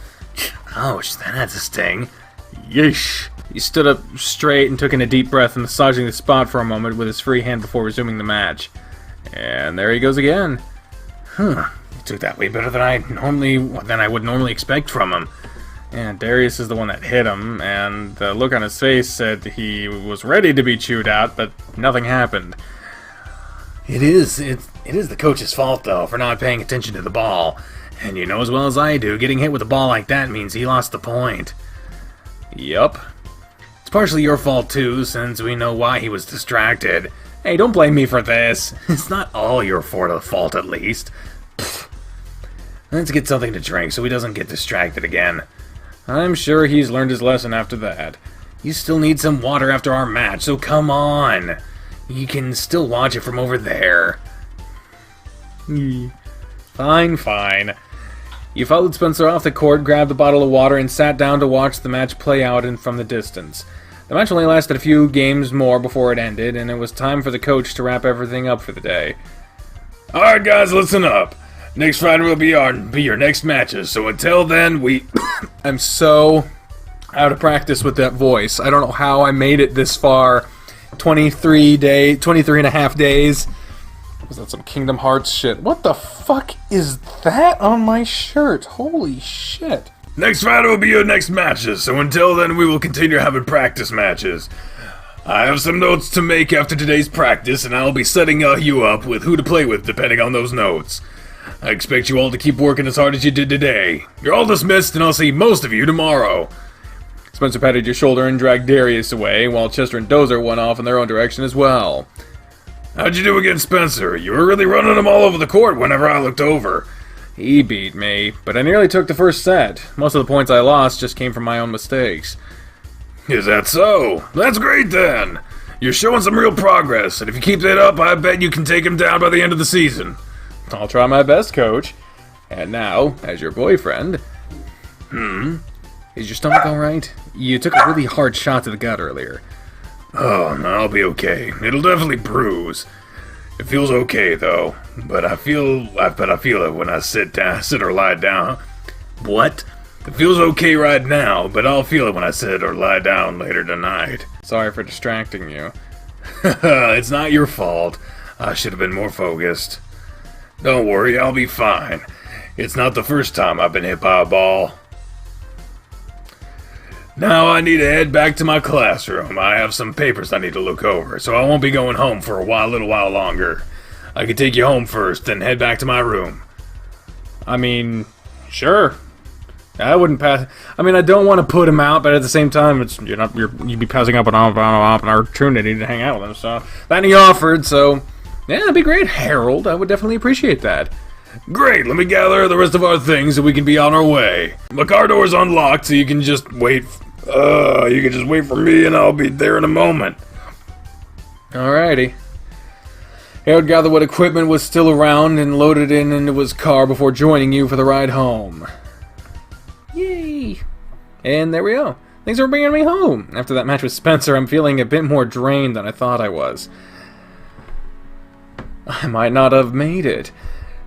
Ouch, that had to sting. Yeesh. He stood up straight and took in a deep breath, massaging the spot for a moment with his free hand before resuming the match. And there he goes again. He took that way better than I would normally expect from him. And Darius is the one that hit him, and the look on his face said he was ready to be chewed out, but nothing happened. It is the coach's fault, though, for not paying attention to the ball. And you know as well as I do, getting hit with a ball like that means he lost the point. Yup. It's partially your fault, too, since we know why he was distracted. Hey, don't blame me for this. It's not all your fault, at least. Pfft. Let's get something to drink so he doesn't get distracted again. I'm sure he's learned his lesson after that. You still need some water after our match, so come on. You can still watch it from over there. Fine, fine. You followed Spencer off the court, grabbed a bottle of water, and sat down to watch the match play out from the distance. The match only lasted a few games more before it ended, and it was time for the coach to wrap everything up for the day. Alright guys, listen up. Next Friday will be your next matches, so until then, I'm so out of practice with that voice. I don't know how I made it this far. 23 and a half days. Was that some Kingdom Hearts shit? What the fuck is that on my shirt? Holy shit. Next Friday will be your next matches, so until then we will continue having practice matches. I have some notes to make after today's practice, and I'll be setting you up with who to play with depending on those notes. I expect you all to keep working as hard as you did today. You're all dismissed, and I'll see most of you tomorrow. Spencer patted your shoulder and dragged Darius away, while Chester and Dozer went off in their own direction as well. How'd you do against Spencer? You were really running him all over the court whenever I looked over. He beat me, but I nearly took the first set. Most of the points I lost just came from my own mistakes. Is that so? That's great then! You're showing some real progress, and if you keep that up, I bet you can take him down by the end of the season. I'll try my best, Coach. And now, as your boyfriend... Is your stomach alright? You took a really hard shot to the gut earlier. Oh, no, I'll be okay. It'll definitely bruise. It feels okay though, but I feel it when I sit or lie down. What? It feels okay right now, but I'll feel it when I sit or lie down later tonight. Sorry for distracting you. It's not your fault. I should have been more focused. Don't worry, I'll be fine. It's not the first time I've been hit by a ball. Now I need to head back to my classroom. I have some papers I need to look over, so I won't be going home for a little while longer. I could take you home first, then head back to my room. I mean, sure. I wouldn't pass. I mean, I don't want to put him out, but at the same time, you'd be passing up an opportunity to hang out with him. So that he offered. So yeah, that'd be great, Harold. I would definitely appreciate that. Great, let me gather the rest of our things so we can be on our way. My car door's unlocked, so you can just wait. You can just wait for me, and I'll be there in a moment. Alrighty. Harold gathered what equipment was still around and loaded it into his car before joining you for the ride home. Yay! And there we go. Thanks for bringing me home. After that match with Spencer, I'm feeling a bit more drained than I thought I was. I might not have made it.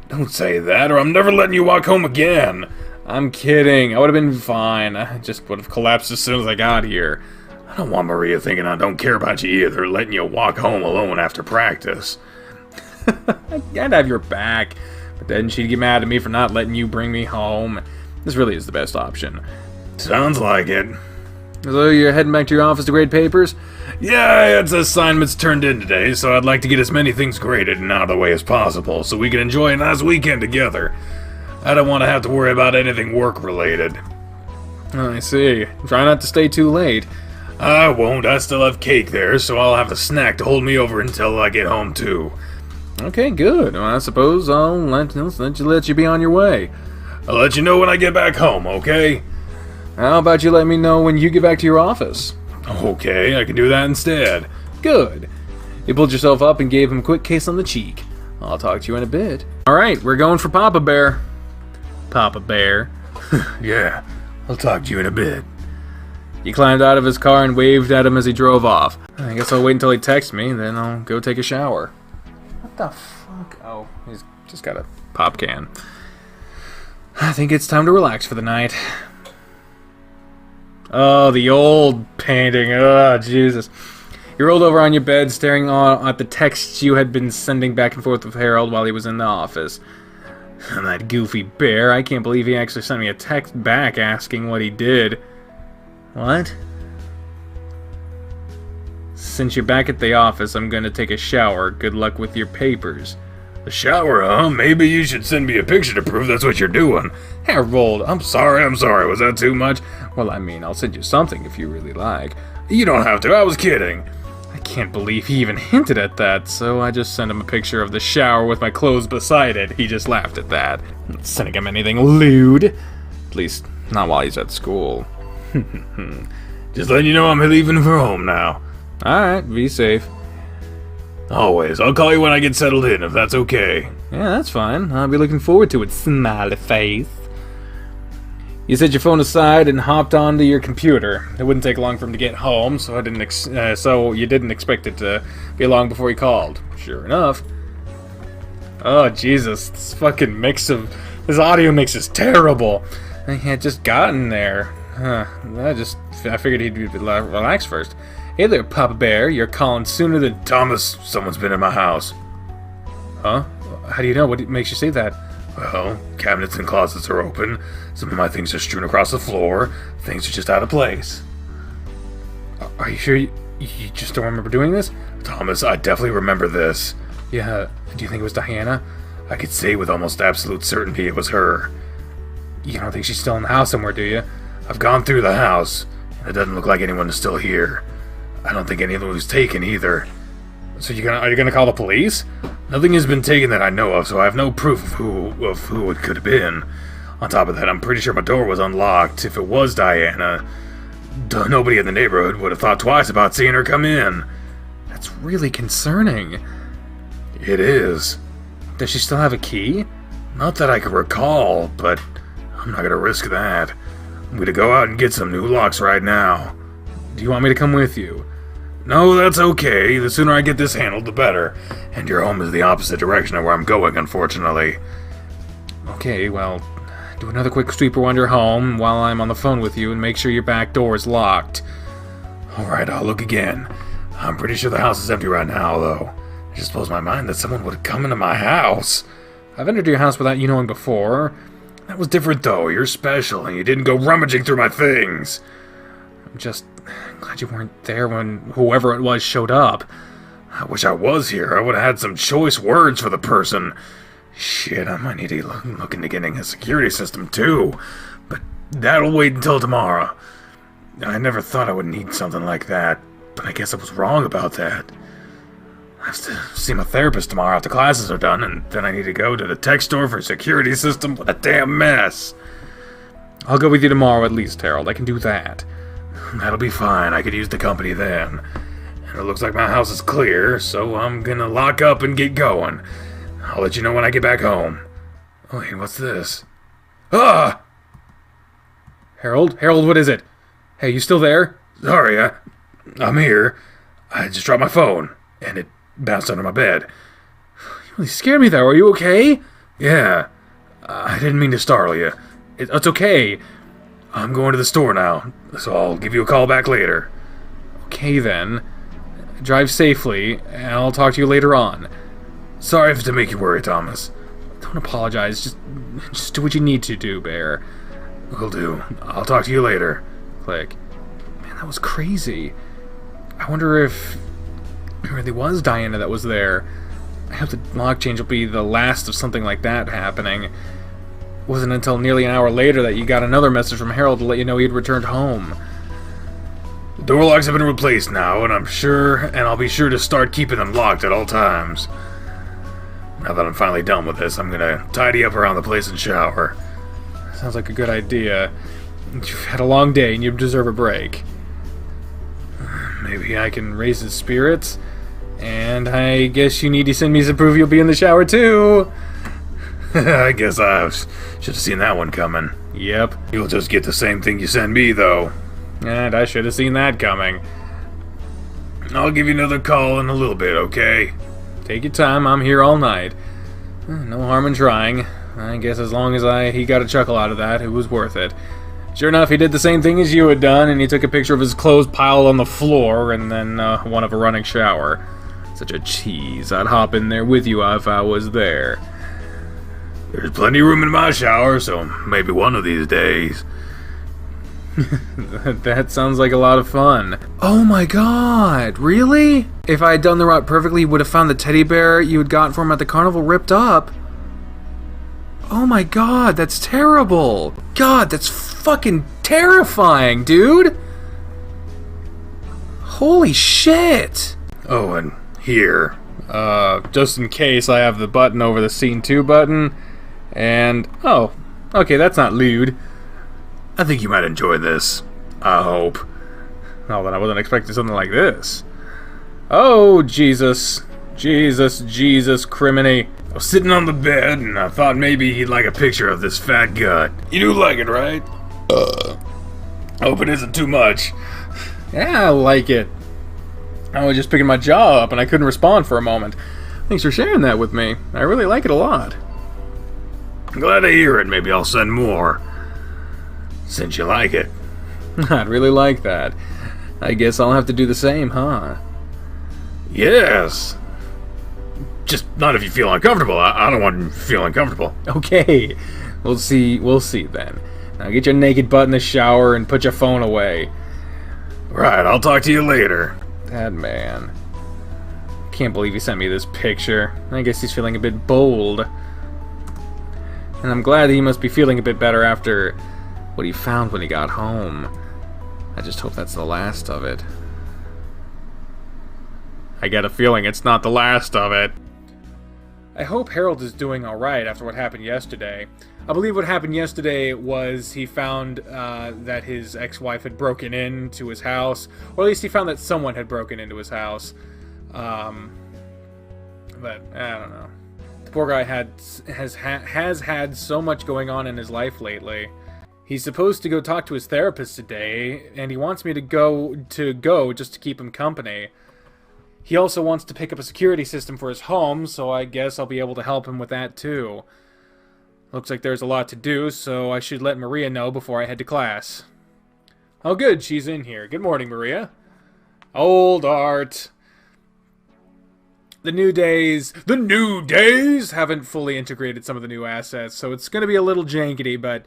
Don't say that, or I'm never letting you walk home again. I'm kidding. I would have been fine. I just would have collapsed as soon as I got here. I don't want Maria thinking I don't care about you either, letting you walk home alone after practice. I'd have your back, but then she'd get mad at me for not letting you bring me home. This really is the best option. Sounds like it. So you're heading back to your office to grade papers? Yeah, I had some assignments turned in today, so I'd like to get as many things graded and out of the way as possible, so we can enjoy a nice weekend together. I don't want to have to worry about anything work-related. I see. Try not to stay too late. I won't. I still have cake there, so I'll have a snack to hold me over until I get home, too. Okay, good. Well, I suppose I'll let you be on your way. I'll let you know when I get back home, okay? How about you let me know when you get back to your office? Okay, I can do that instead. Good. You pulled yourself up and gave him a quick kiss on the cheek. I'll talk to you in a bit. Alright, we're going for Papa Bear. Papa Bear. Yeah, I'll talk to you in a bit. He climbed out of his car and waved at him as he drove off. I guess I'll wait until he texts me, then I'll go take a shower. What the fuck? Oh, he's just got a pop can. I think it's time to relax for the night. Oh, the old painting. Oh, Jesus. You rolled over on your bed, staring at the texts you had been sending back and forth with Harold while he was in the office. And that goofy bear, I can't believe he actually sent me a text back asking what he did. What? Since you're back at the office, I'm gonna take a shower. Good luck with your papers. A shower, huh? Maybe you should send me a picture to prove that's what you're doing. Harold, I'm sorry. Was that too much? well, I mean, I'll send you something if you really like. You don't have to. I was kidding. I can't believe he even hinted at that, so I just sent him a picture of the shower with my clothes beside it. He just laughed at that. Not sending him anything lewd. At least, not while he's at school. Just letting you know I'm leaving for home now. Alright, be safe. Always. I'll call you when I get settled in, if that's okay. Yeah, that's fine. I'll be looking forward to it, smiley face. You set your phone aside and hopped onto your computer. It wouldn't take long for him to get home, so you didn't expect it to be long before he called. Sure enough. Oh, Jesus. This audio mix is terrible. He had just gotten there. I figured he'd be relaxed first. Hey there, Papa Bear. You're calling sooner than... Thomas, someone's been in my house. Huh? How do you know? What makes you say that? Well, cabinets and closets are open. Some of my things are strewn across the floor. Things are just out of place. Are you sure you just don't remember doing this? Thomas, I definitely remember this. Yeah. Do you think it was Diana? I could say with almost absolute certainty it was her. You don't think she's still in the house somewhere, do you? I've gone through the house, and it doesn't look like anyone is still here. I don't think anyone was taken either. So are you gonna call the police? Nothing has been taken that I know of, so I have no proof of who it could have been. On top of that, I'm pretty sure my door was unlocked. If it was Diana, nobody in the neighborhood would have thought twice about seeing her come in. That's really concerning. It is. Does she still have a key? Not that I can recall, but I'm not gonna risk that. I'm gonna go out and get some new locks right now. Do you want me to come with you? No, that's okay. The sooner I get this handled, the better. And your home is the opposite direction of where I'm going, unfortunately. Okay, well, do another quick sweep around your home while I'm on the phone with you and make sure your back door is locked. Alright, I'll look again. I'm pretty sure the house is empty right now, though. It just blows my mind that someone would come into my house. I've entered your house without you knowing before. That was different, though. You're special, and you didn't go rummaging through my things. I'm just glad you weren't there when whoever it was showed up. I wish I was here. I would have had some choice words for the person. Shit, I might need to look into getting a security system, too. But that'll wait until tomorrow. I never thought I would need something like that, but I guess I was wrong about that. I have to see my therapist tomorrow after classes are done, and then I need to go to the tech store for a security system. What a damn mess. I'll go with you tomorrow at least, Harold. I can do that. That'll be fine. I could use the company then. And it looks like my house is clear, so I'm gonna lock up and get going. I'll let you know when I get back home. Oh, hey, what's this? Ah! Harold? Harold, what is it? Hey, you still there? Sorry, I'm here. I just dropped my phone, and it bounced under my bed. You really scared me there. Are you okay? Yeah. I didn't mean to startle you. It's okay. I'm going to the store now, so I'll give you a call back later. Okay, then. Drive safely, and I'll talk to you later on. Sorry to make you worry, Thomas. Don't apologize. Just do what you need to do, Bear. Will do. I'll talk to you later. Click. Man, that was crazy. I wonder if it really was Diana that was there. I hope the lock change will be the last of something like that happening. It wasn't until nearly an hour later that you got another message from Harold to let you know he'd returned home. The door locks have been replaced now, and I'll be sure to start keeping them locked at all times. Now that I'm finally done with this, I'm gonna tidy up around the place and shower. Sounds like a good idea. You've had a long day and you deserve a break. Maybe I can raise his spirits. And I guess you need to send me some proof you'll be in the shower too. I guess I should have seen that one coming. Yep. You'll just get the same thing you send me, though. And I should have seen that coming. I'll give you another call in a little bit, okay? Take your time, I'm here all night. No harm in trying. I guess as long as he got a chuckle out of that, it was worth it. Sure enough, he did the same thing as you had done, and he took a picture of his clothes piled on the floor, and then one of a running shower. Such a cheese. I'd hop in there with you if I was there. There's plenty of room in my shower, so maybe one of these days. That sounds like a lot of fun. Oh my god, really? If I had done the route perfectly, you would have found the teddy bear you had gotten for him at the carnival ripped up. Oh my god, that's terrible. God, that's fucking terrifying, dude. Holy shit. Oh, and here. Just in case, I have the button over the Scene 2 button. And, oh, okay, that's not lewd. I think you might enjoy this. I hope. Oh, then I wasn't expecting something like this. Oh, Jesus. Jesus, criminy. I was sitting on the bed, and I thought maybe he'd like a picture of this fat gut. You do like it, right? Hope it isn't too much. Yeah, I like it. I was just picking my jaw up and I couldn't respond for a moment. Thanks for sharing that with me. I really like it a lot. Glad to hear it. Maybe I'll send more. Since you like it. I'd really like that. I guess I'll have to do the same, huh? Yes. Just not if you feel uncomfortable. I don't want you to feel uncomfortable. Okay. We'll see then. Now get your naked butt in the shower and put your phone away. Right, I'll talk to you later. That man. Can't believe he sent me this picture. I guess he's feeling a bit bold. And I'm glad that he must be feeling a bit better after what he found when he got home. I just hope that's the last of it. I get a feeling it's not the last of it. I hope Harold is doing alright after what happened yesterday. I believe what happened yesterday was he found that his ex-wife had broken into his house, or at least he found that someone had broken into his house. But I don't know. The poor guy has had so much going on in his life lately. He's supposed to go talk to his therapist today, and he wants me to go just to keep him company. He also wants to pick up a security system for his home, so I guess I'll be able to help him with that too. Looks like there's a lot to do, so I should let Maria know before I head to class. Oh good, she's in here. Good morning, Maria. Old Art. The new days haven't fully integrated some of the new assets, so it's going to be a little jankety, but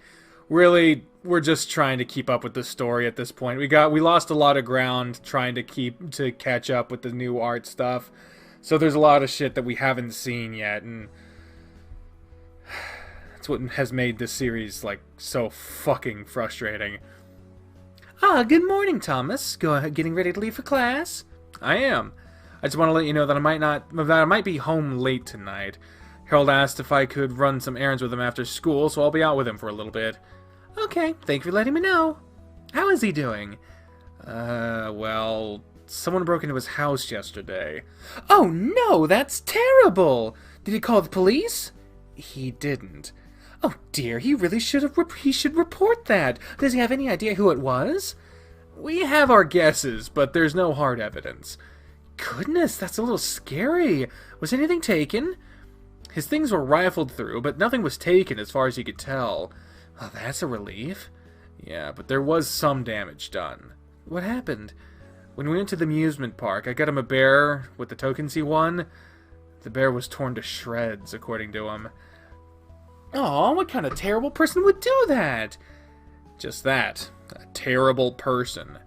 really, we're just trying to keep up with the story at this point. We lost a lot of ground trying to catch up with the new art stuff. So there's a lot of shit that we haven't seen yet, and that's what has made this series like so fucking frustrating. Good morning, Thomas. Go ahead, getting ready to leave for class? I am. I just want to let you know that I might be home late tonight. Harold asked if I could run some errands with him after school, so I'll be out with him for a little bit. Okay, thank you for letting me know. How is he doing? Well, someone broke into his house yesterday. Oh no, that's terrible! Did he call the police? He didn't. Oh dear, he really should report that. Does he have any idea who it was? We have our guesses, but there's no hard evidence. Goodness, that's a little scary. Was anything taken? His things were rifled through, but nothing was taken as far as he could tell. Oh, that's a relief. Yeah, but there was some damage done. What happened? When we went to the amusement park, I got him a bear with the tokens he won. The bear was torn to shreds, according to him. Aw, what kind of terrible person would do that? Just that. A terrible person.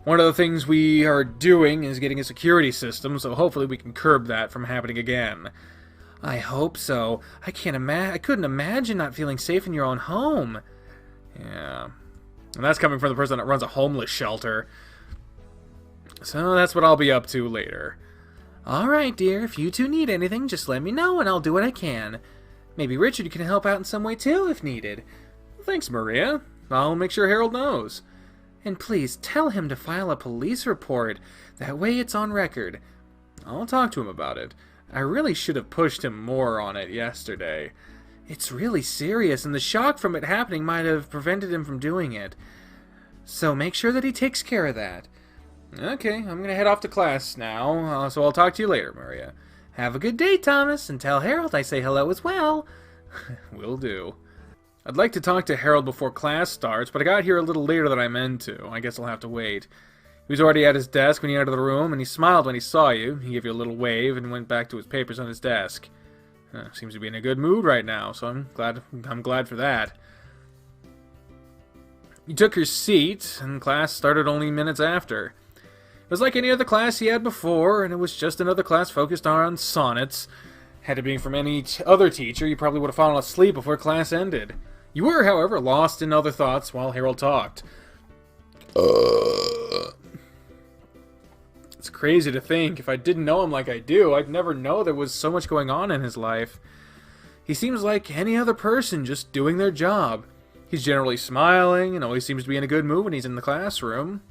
One of the things we are doing is getting a security system, so hopefully we can curb that from happening again. I hope so. I couldn't imagine not feeling safe in your own home. Yeah. And that's coming from the person that runs a homeless shelter. So that's what I'll be up to later. Alright, dear. If you two need anything, just let me know and I'll do what I can. Maybe Richard can help out in some way too, if needed. Thanks, Maria. I'll make sure Harold knows. And please tell him to file a police report. That way it's on record. I'll talk to him about it. I really should have pushed him more on it yesterday. It's really serious, and the shock from it happening might have prevented him from doing it. So make sure that he takes care of that. Okay, I'm going to head off to class now, so I'll talk to you later, Maria. Have a good day, Thomas, and tell Harold I say hello as well. Will do. I'd like to talk to Harold before class starts, but I got here a little later than I meant to. I guess I'll have to wait. He was already at his desk when you entered the room, and he smiled when he saw you. He gave you a little wave and went back to his papers on his desk. Seems to be in a good mood right now, so I'm glad for that. You took your seat, and class started only minutes after. It was like any other class he had before, and it was just another class focused on sonnets. Had it been from any other teacher, you probably would have fallen asleep before class ended. You were, however, lost in other thoughts while Harold talked. It's crazy to think. If I didn't know him like I do, I'd never know there was so much going on in his life. He seems like any other person, just doing their job. He's generally smiling and always seems to be in a good mood when he's in the classroom.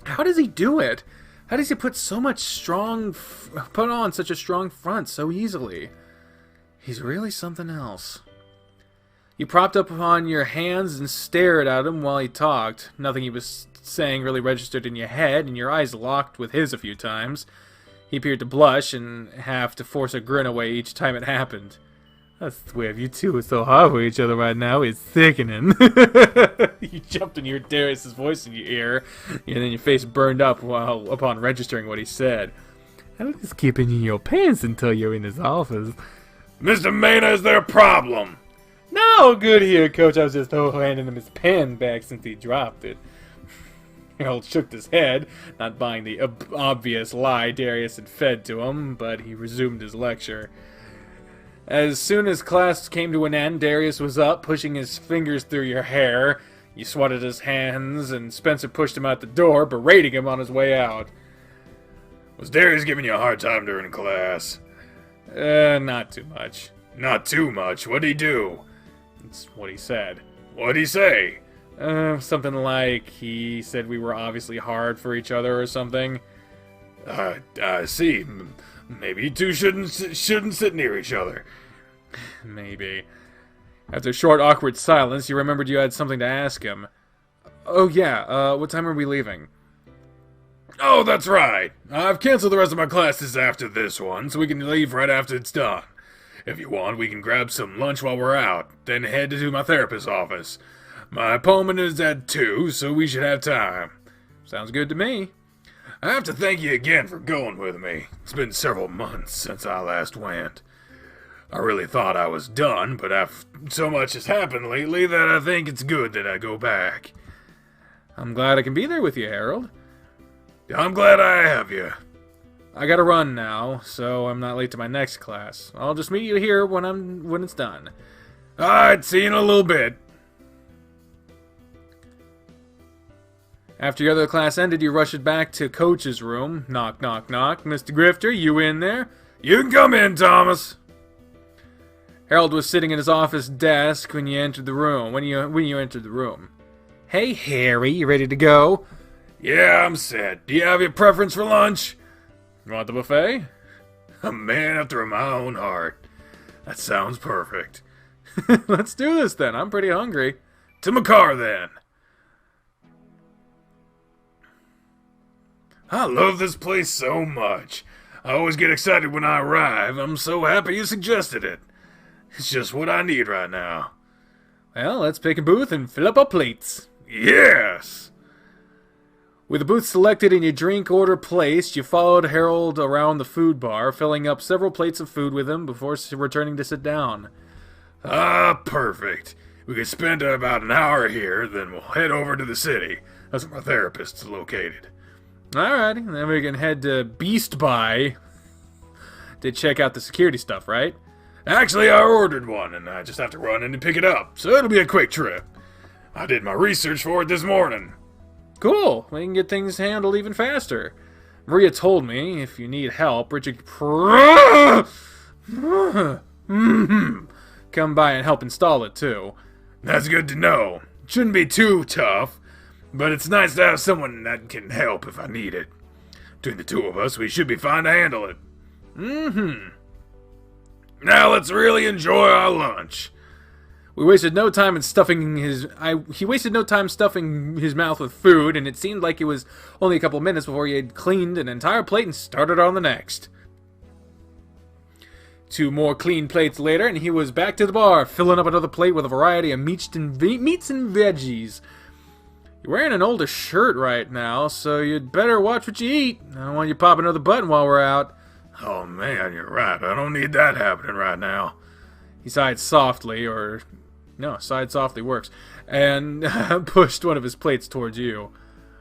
How does he do it? How does he put on such a strong front so easily? He's really something else. You propped up on your hands and stared at him while he talked. Nothing he was saying really registered in your head, and your eyes locked with his a few times. He appeared to blush and have to force a grin away each time it happened. I swear, if you two are so hard for each other right now, it's sickening. You jumped and you heard Darius's voice in your ear, and then your face burned up upon registering what he said. I'll just keep it in your pants until you're in his office. Mr. Mena, is there a problem? No, good here, Coach. I was just handing him his pen back since he dropped it. Harold shook his head, not buying the obvious lie Darius had fed to him, but he resumed his lecture. As soon as class came to an end, Darius was up, pushing his fingers through your hair. You swatted his hands, and Spencer pushed him out the door, berating him on his way out. Was Darius giving you a hard time during class? Not too much. Not too much. What'd he do? That's what he said. What'd he say? Something like he said we were obviously hard for each other or something. I see. Maybe you two shouldn't sit near each other. Maybe. After a short, awkward silence, you remembered you had something to ask him. Oh, yeah, what time are we leaving? Oh, that's right. I've canceled the rest of my classes after this one, so we can leave right after it's done. If you want, we can grab some lunch while we're out, then head to my therapist's office. My appointment is at 2, so we should have time. Sounds good to me. I have to thank you again for going with me. It's been several months since I last went. I really thought I was done, but so much has happened lately that I think it's good that I go back. I'm glad I can be there with you, Harold. I'm glad I have you. I gotta run now, so I'm not late to my next class. I'll just meet you here when it's done. Alright, see you in a little bit. After your other class ended, you rushed back to Coach's room. Knock, knock, knock. Mr. Grifter, you in there? You can come in, Thomas. Harold was sitting at his office desk when you entered the room. When you entered the room. Hey, Harry, you ready to go? Yeah, I'm set. Do you have your preference for lunch? You want the buffet? A man after my own heart. That sounds perfect. Let's do this then. I'm pretty hungry. To my car then. I love this place so much. I always get excited when I arrive. I'm so happy you suggested it. It's just what I need right now. Well, let's pick a booth and fill up our plates. Yes! With the booth selected and your drink order placed, you followed Harold around the food bar, filling up several plates of food with him before returning to sit down. Ah, perfect. We could spend about an hour here, then we'll head over to the city. That's where my therapist is located. Alrighty, then we can head to Beast Buy to check out the security stuff, right? Actually, I ordered one, and I just have to run in and pick it up, so it'll be a quick trip. I did my research for it this morning. Cool, we can get things handled even faster. Maria told me, if you need help, Richard come by and help install it, too. That's good to know. It shouldn't be too tough. But it's nice to have someone that can help if I need it. Between the two of us, we should be fine to handle it. Now let's really enjoy our lunch. He wasted no time stuffing his mouth with food, and it seemed like it was only a couple of minutes before he had cleaned an entire plate and started on the next. 2 more clean plates later, and he was back to the bar, filling up another plate with a variety of meats and veggies. You're wearing an older shirt right now, so you'd better watch what you eat. I don't want you popping another button while we're out. Oh man, you're right. I don't need that happening right now. He sighed softly, sighed softly works, and pushed one of his plates towards you.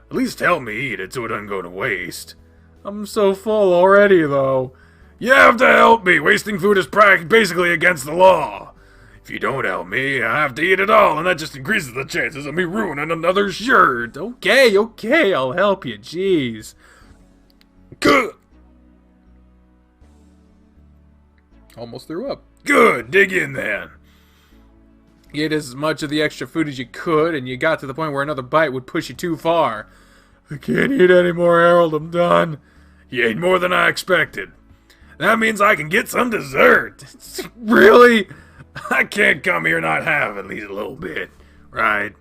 At least help me eat it so it doesn't go to waste. I'm so full already, though. You have to help me. Wasting food is basically against the law. If you don't help me, I have to eat it all, and that just increases the chances of me ruining another shirt. Okay, I'll help you. Jeez. Good. Almost threw up. Good. Dig in then. You ate as much of the extra food as you could, and you got to the point where another bite would push you too far. I can't eat anymore, Harold. I'm done. You ate more than I expected. That means I can get some dessert. Really? I can't come here not have at least a little bit, right?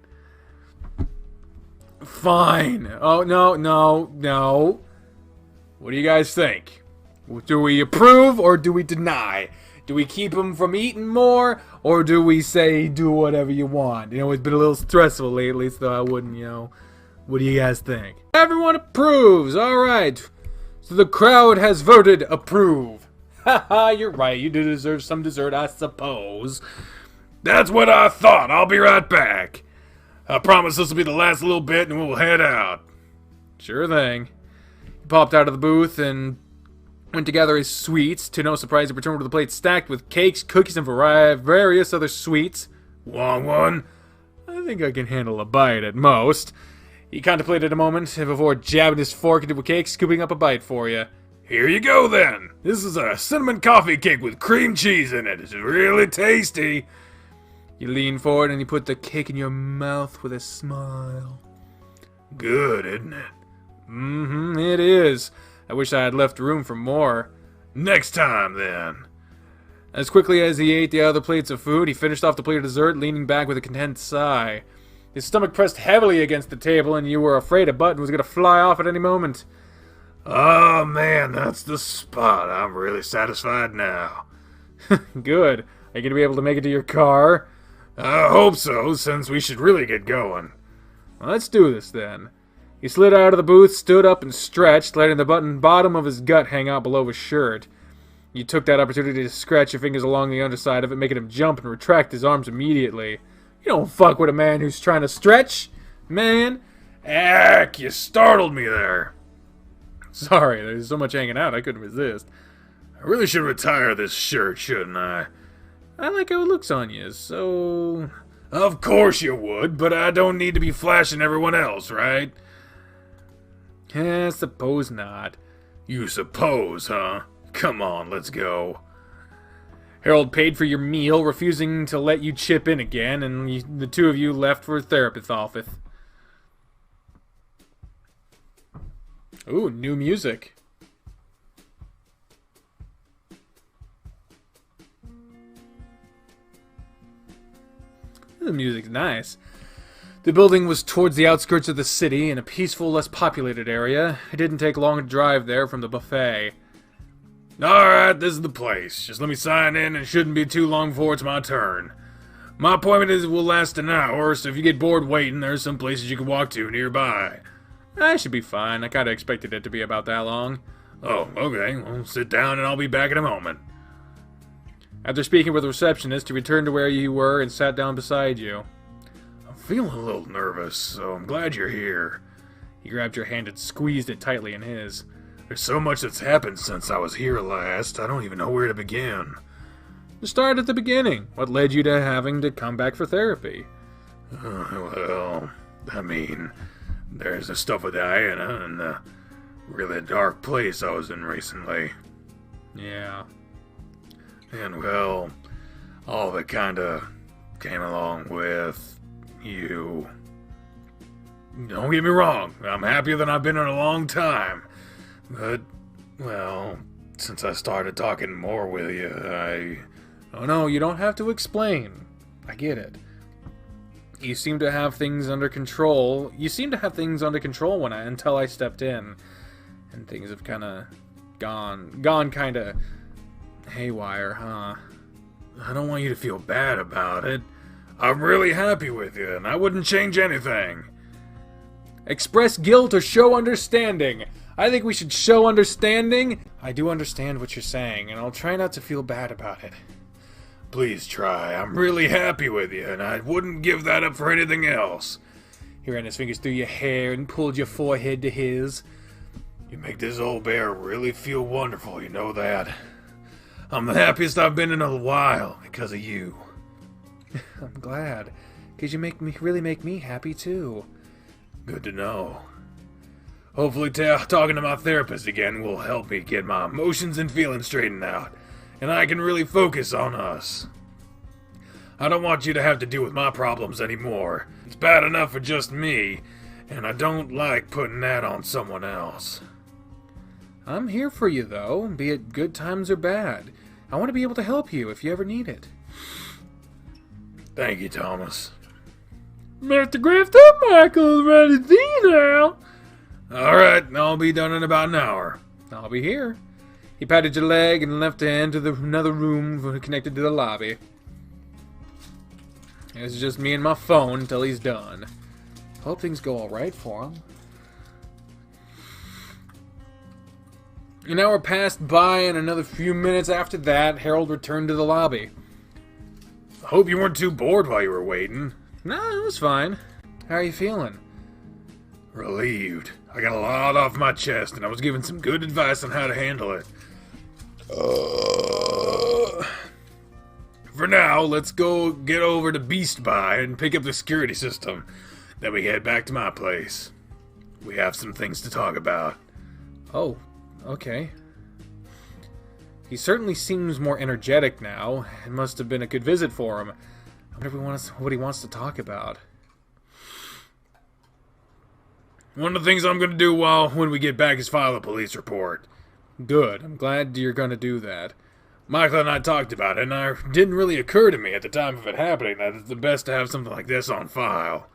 Fine. Oh, no. What do you guys think? Do we approve or do we deny? Do we keep him from eating more, or do we say do whatever you want? You know, it's been a little stressful lately, so I wouldn't, you know. What do you guys think? Everyone approves. All right. So the crowd has voted approve. Haha, you're right. You do deserve some dessert, I suppose. That's what I thought. I'll be right back. I promise this will be the last little bit and we'll head out. Sure thing. He popped out of the booth and went to gather his sweets. To no surprise, he returned with a plate stacked with cakes, cookies, and various other sweets. Want one? I think I can handle a bite at most. He contemplated a moment before jabbing his fork into a cake, scooping up a bite for you. Here you go, then. This is a cinnamon coffee cake with cream cheese in it. It's really tasty. You lean forward and you put the cake in your mouth with a smile. Good, isn't it? Mm-hmm, it is. I wish I had left room for more. Next time, then. As quickly as he ate the other plates of food, he finished off the plate of dessert, leaning back with a content sigh. His stomach pressed heavily against the table, and you were afraid a button was going to fly off at any moment. Oh, man, that's the spot. I'm really satisfied now. Good. Are you going to be able to make it to your car? I hope so, since we should really get going. Well, let's do this, then. He slid out of the booth, stood up, and stretched, letting the bottom of his gut hang out below his shirt. You took that opportunity to scratch your fingers along the underside of it, making him jump and retract his arms immediately. You don't fuck with a man who's trying to stretch, man. Ack, you startled me there. Sorry, there's so much hanging out, I couldn't resist. I really should retire this shirt, shouldn't I? I like how it looks on you, so... Of course you would, but I don't need to be flashing everyone else, right? Suppose not. You suppose, huh? Come on, let's go. Harold paid for your meal, refusing to let you chip in again, and the two of you left for a therapist's office. Ooh, new music. The music's nice. The building was towards the outskirts of the city, in a peaceful, less populated area. It didn't take long to drive there from the buffet. Alright, this is the place. Just let me sign in, and it shouldn't be too long before it's my turn. My appointment will last an hour, so if you get bored waiting, there's some places you can walk to nearby. I should be fine. I kinda expected it to be about that long. Oh, okay. Well, sit down and I'll be back in a moment. After speaking with the receptionist, he returned to where you were and sat down beside you. I'm feeling a little nervous, so I'm glad you're here. He grabbed your hand and squeezed it tightly in his. There's so much that's happened since I was here last, I don't even know where to begin. Just start at the beginning. What led you to having to come back for therapy? Well, I mean, there's the stuff with Diana and the really dark place I was in recently. Yeah. And, well, all of it kinda came along with you. Don't get me wrong, I'm happier than I've been in a long time. But, well, since I started talking more with you, Oh no, you don't have to explain. I get it. You seem to have things under control. You seem to have things under control until I stepped in. And things have kinda gone kinda haywire, huh? I don't want you to feel bad about it. I'm really happy with you, and I wouldn't change anything. Express guilt or show understanding. I think we should show understanding. I do understand what you're saying, and I'll try not to feel bad about it. Please try. I'm really happy with you, and I wouldn't give that up for anything else. He ran his fingers through your hair and pulled your forehead to his. You make this old bear really feel wonderful, you know that. I'm the happiest I've been in a while because of you. I'm glad, because you really make me happy too. Good to know. Hopefully talking to my therapist again will help me get my emotions and feelings straightened out, and I can really focus on us. I don't want you to have to deal with my problems anymore. It's bad enough for just me, and I don't like putting that on someone else. I'm here for you, though, be it good times or bad. I want to be able to help you if you ever need it. Thank you, Thomas. Mr. Grifter, Michael's ready to see you now. Alright, I'll be done in about an hour. I'll be here. He patted your leg and left to enter another room connected to the lobby. It's just me and my phone until he's done. Hope things go alright for him. An hour passed by, and another few minutes after that, Harold returned to the lobby. I hope you weren't too bored while you were waiting. No, it was fine. How are you feeling? Relieved. I got a lot off my chest, and I was given some good advice on how to handle it. For now, let's go get over to Beast Buy and pick up the security system. Then we head back to my place. We have some things to talk about. Oh, okay. He certainly seems more energetic now. It must have been a good visit for him. I wonder what he wants to talk about. One of the things I'm going to do when we get back is file a police report. Good. I'm glad you're going to do that. Michael and I talked about it, and it didn't really occur to me at the time of it happening that it's the best to have something like this on file.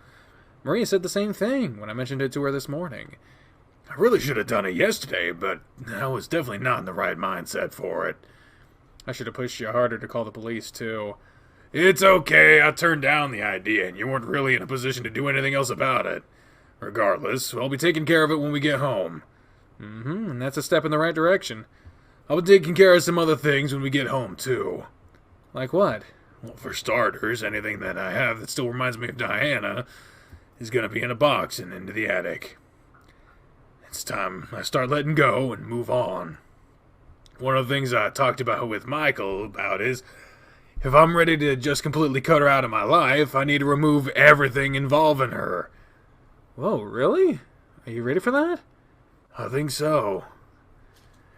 Maria said the same thing when I mentioned it to her this morning. I really should have done it yesterday, but I was definitely not in the right mindset for it. I should have pushed you harder to call the police, too. It's okay, I turned down the idea, and you weren't really in a position to do anything else about it. Regardless, I'll be taking care of it when we get home. And that's a step in the right direction. I'll be taking care of some other things when we get home, too. Like what? Well, for starters, anything that I have that still reminds me of Diana is going to be in a box and into the attic. It's time I start letting go and move on. One of the things I talked about with Michael about is, if I'm ready to just completely cut her out of my life, I need to remove everything involving her. Whoa, really? Are you ready for that? I think so.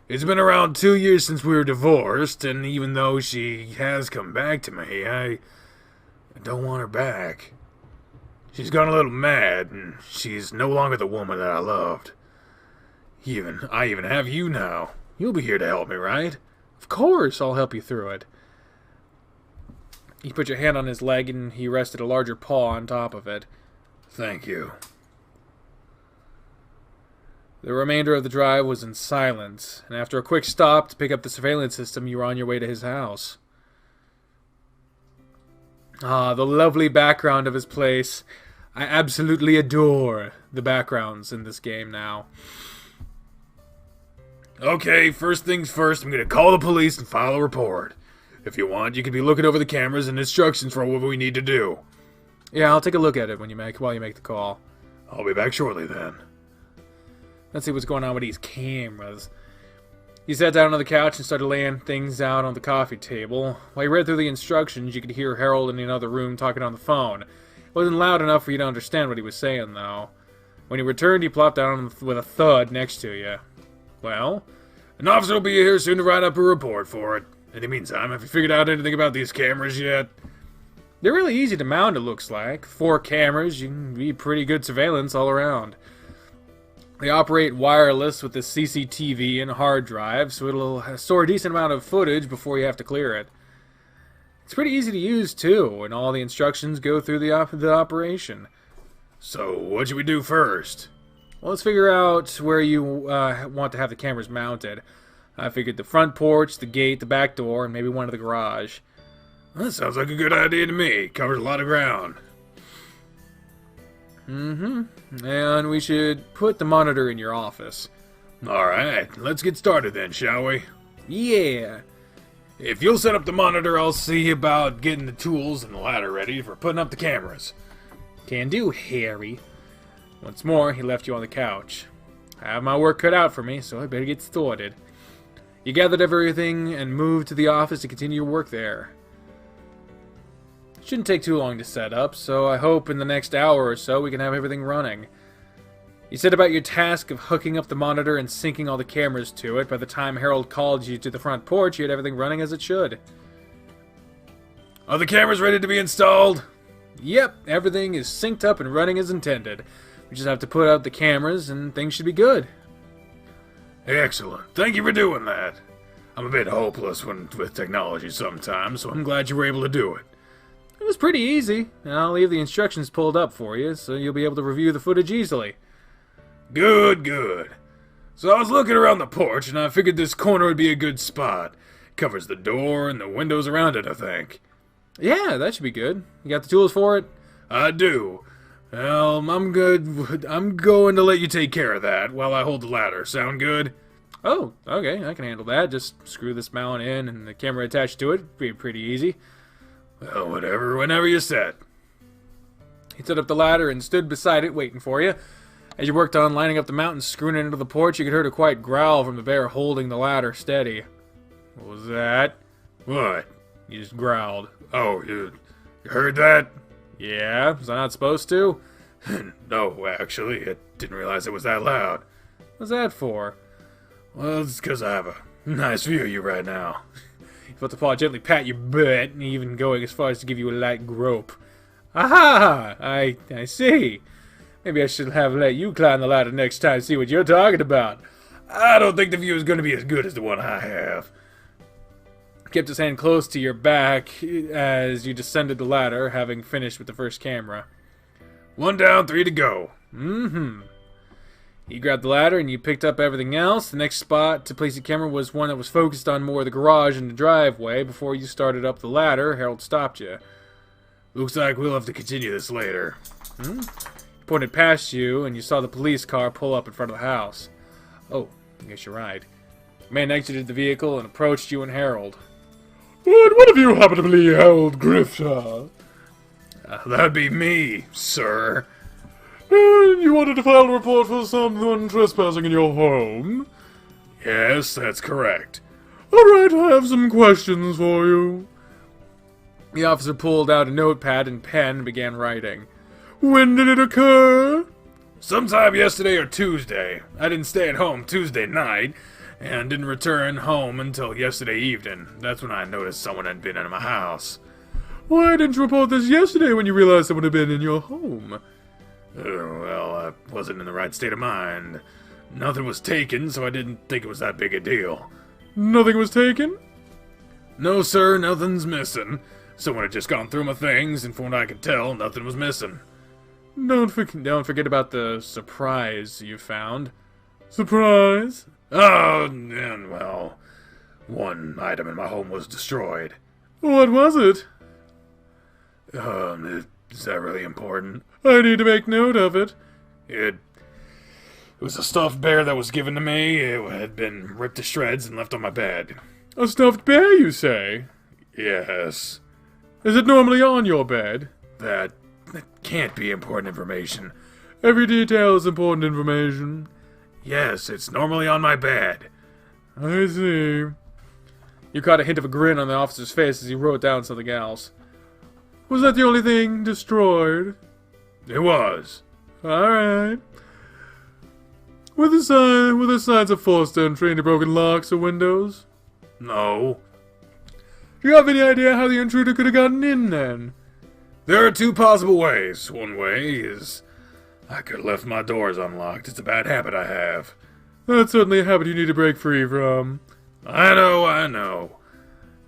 It's been around 2 years since we were divorced, and even though she has come back to me, I don't want her back. She's gone a little mad, and she's no longer the woman that I loved. I even have you now. You'll be here to help me, right? Of course, I'll help you through it. You put your hand on his leg, and he rested a larger paw on top of it. Thank you. The remainder of the drive was in silence, and after a quick stop to pick up the surveillance system, you were on your way to his house. Ah, the lovely background of his place. I absolutely adore the backgrounds in this game now. Okay, first things first, I'm going to call the police and file a report. If you want, you can be looking over the cameras and instructions for what we need to do. Yeah, I'll take a look at it while you make the call. I'll be back shortly then. Let's see what's going on with these cameras. He sat down on the couch and started laying things out on the coffee table. While he read through the instructions, you could hear Harold in another room talking on the phone. It wasn't loud enough for you to understand what he was saying, though. When he returned, he plopped down with a thud next to you. Well, an officer will be here soon to write up a report for it. In the meantime, have you figured out anything about these cameras yet? They're really easy to mount, it looks like. 4 cameras, you can be pretty good surveillance all around. They operate wireless with the CCTV and hard drive, so it'll store a decent amount of footage before you have to clear it. It's pretty easy to use, too, and all the instructions go through the operation. So, what should we do first? Well, let's figure out where you want to have the cameras mounted. I figured the front porch, the gate, the back door, and maybe one of the garage. That sounds like a good idea to me. Covers a lot of ground. And we should put the monitor in your office. Alright, let's get started then, shall we? Yeah. If you'll set up the monitor, I'll see about getting the tools and the ladder ready for putting up the cameras. Can do, Harry. Once more, he left you on the couch. I have my work cut out for me, so I better get started. You gathered everything and moved to the office to continue your work there. Shouldn't take too long to set up, so I hope in the next hour or so we can have everything running. You set about your task of hooking up the monitor and syncing all the cameras to it. By the time Harold called you to the front porch, you had everything running as it should. Are the cameras ready to be installed? Yep, everything is synced up and running as intended. We just have to put out the cameras and things should be good. Excellent. Thank you for doing that. I'm a bit hopeless with technology sometimes, so I'm glad you were able to do it. It was pretty easy, and I'll leave the instructions pulled up for you, so you'll be able to review the footage easily. Good, good. So I was looking around the porch, and I figured this corner would be a good spot. Covers the door and the windows around it, I think. Yeah, that should be good. You got the tools for it? I do. Well, I'm good. I'm going to let you take care of that while I hold the ladder. Sound good? Oh, okay, I can handle that. Just screw this mount in and the camera attached to it. Be pretty easy. Well, whatever, whenever you're set. He set up the ladder and stood beside it, waiting for you. As you worked on lining up the mount and screwing it into the porch, you could hear a quiet growl from the bear holding the ladder steady. What was that? What? He just growled. Oh, you heard that? Yeah, was I not supposed to? No, actually, I didn't realize it was that loud. What's that for? Well, it's because I have a nice view of you right now. He felt the paw gently pat your butt, and even going as far as to give you a light grope. Aha! I see. Maybe I should have let you climb the ladder next time to see what you're talking about. I don't think the view is going to be as good as the one I have. Kept his hand close to your back as you descended the ladder, having finished with the first camera. 1 down, 3 to go. Mm-hmm. You grabbed the ladder and you picked up everything else. The next spot to place the camera was one that was focused on more of the garage and the driveway. Before you started up the ladder, Harold stopped you. Looks like we'll have to continue this later. He pointed past you and you saw the police car pull up in front of the house. Oh, I guess you're right. The man exited the vehicle and approached you and Harold. Would one of you happen to be Harold Grifter? That'd be me, sir. You wanted to file a report for someone trespassing in your home? Yes, that's correct. Alright, I have some questions for you. The officer pulled out a notepad and pen and began writing. When did it occur? Sometime yesterday or Tuesday. I didn't stay at home Tuesday night, and didn't return home until yesterday evening. That's when I noticed someone had been in my house. Why didn't you report this yesterday when you realized someone had been in your home? Well, I wasn't in the right state of mind. Nothing was taken, so I didn't think it was that big a deal. Nothing was taken? No, sir, nothing's missing. Someone had just gone through my things, and from what I could tell, nothing was missing. Don't forget about the surprise you found. Surprise? Oh, and well, one item in my home was destroyed. What was it? Is that really important? I need to make note of it. It was a stuffed bear that was given to me. It had been ripped to shreds and left on my bed. A stuffed bear, you say? Yes. Is it normally on your bed? That can't be important information. Every detail is important information. Yes, it's normally on my bed. I see. You caught a hint of a grin on the officer's face as he wrote down something else. Was that the only thing destroyed? It was. Alright. Were there signs of forced entry, any broken locks or windows? No. Do you have any idea how the intruder could have gotten in then? There are 2 possible ways. One way is I could have left my doors unlocked. It's a bad habit I have. That's certainly a habit you need to break free from. I know.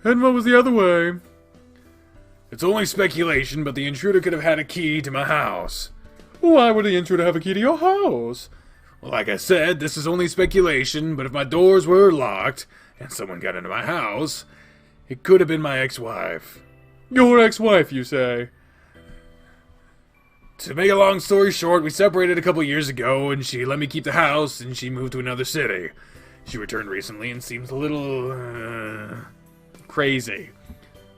And what was the other way? It's only speculation, but the intruder could have had a key to my house. Why would the intruder have a key to your house? Well, like I said, this is only speculation, but if my doors were locked and someone got into my house, it could have been my ex-wife. Your ex-wife, you say? To make a long story short, we separated a couple years ago, and she let me keep the house, and she moved to another city. She returned recently and seems a little, crazy.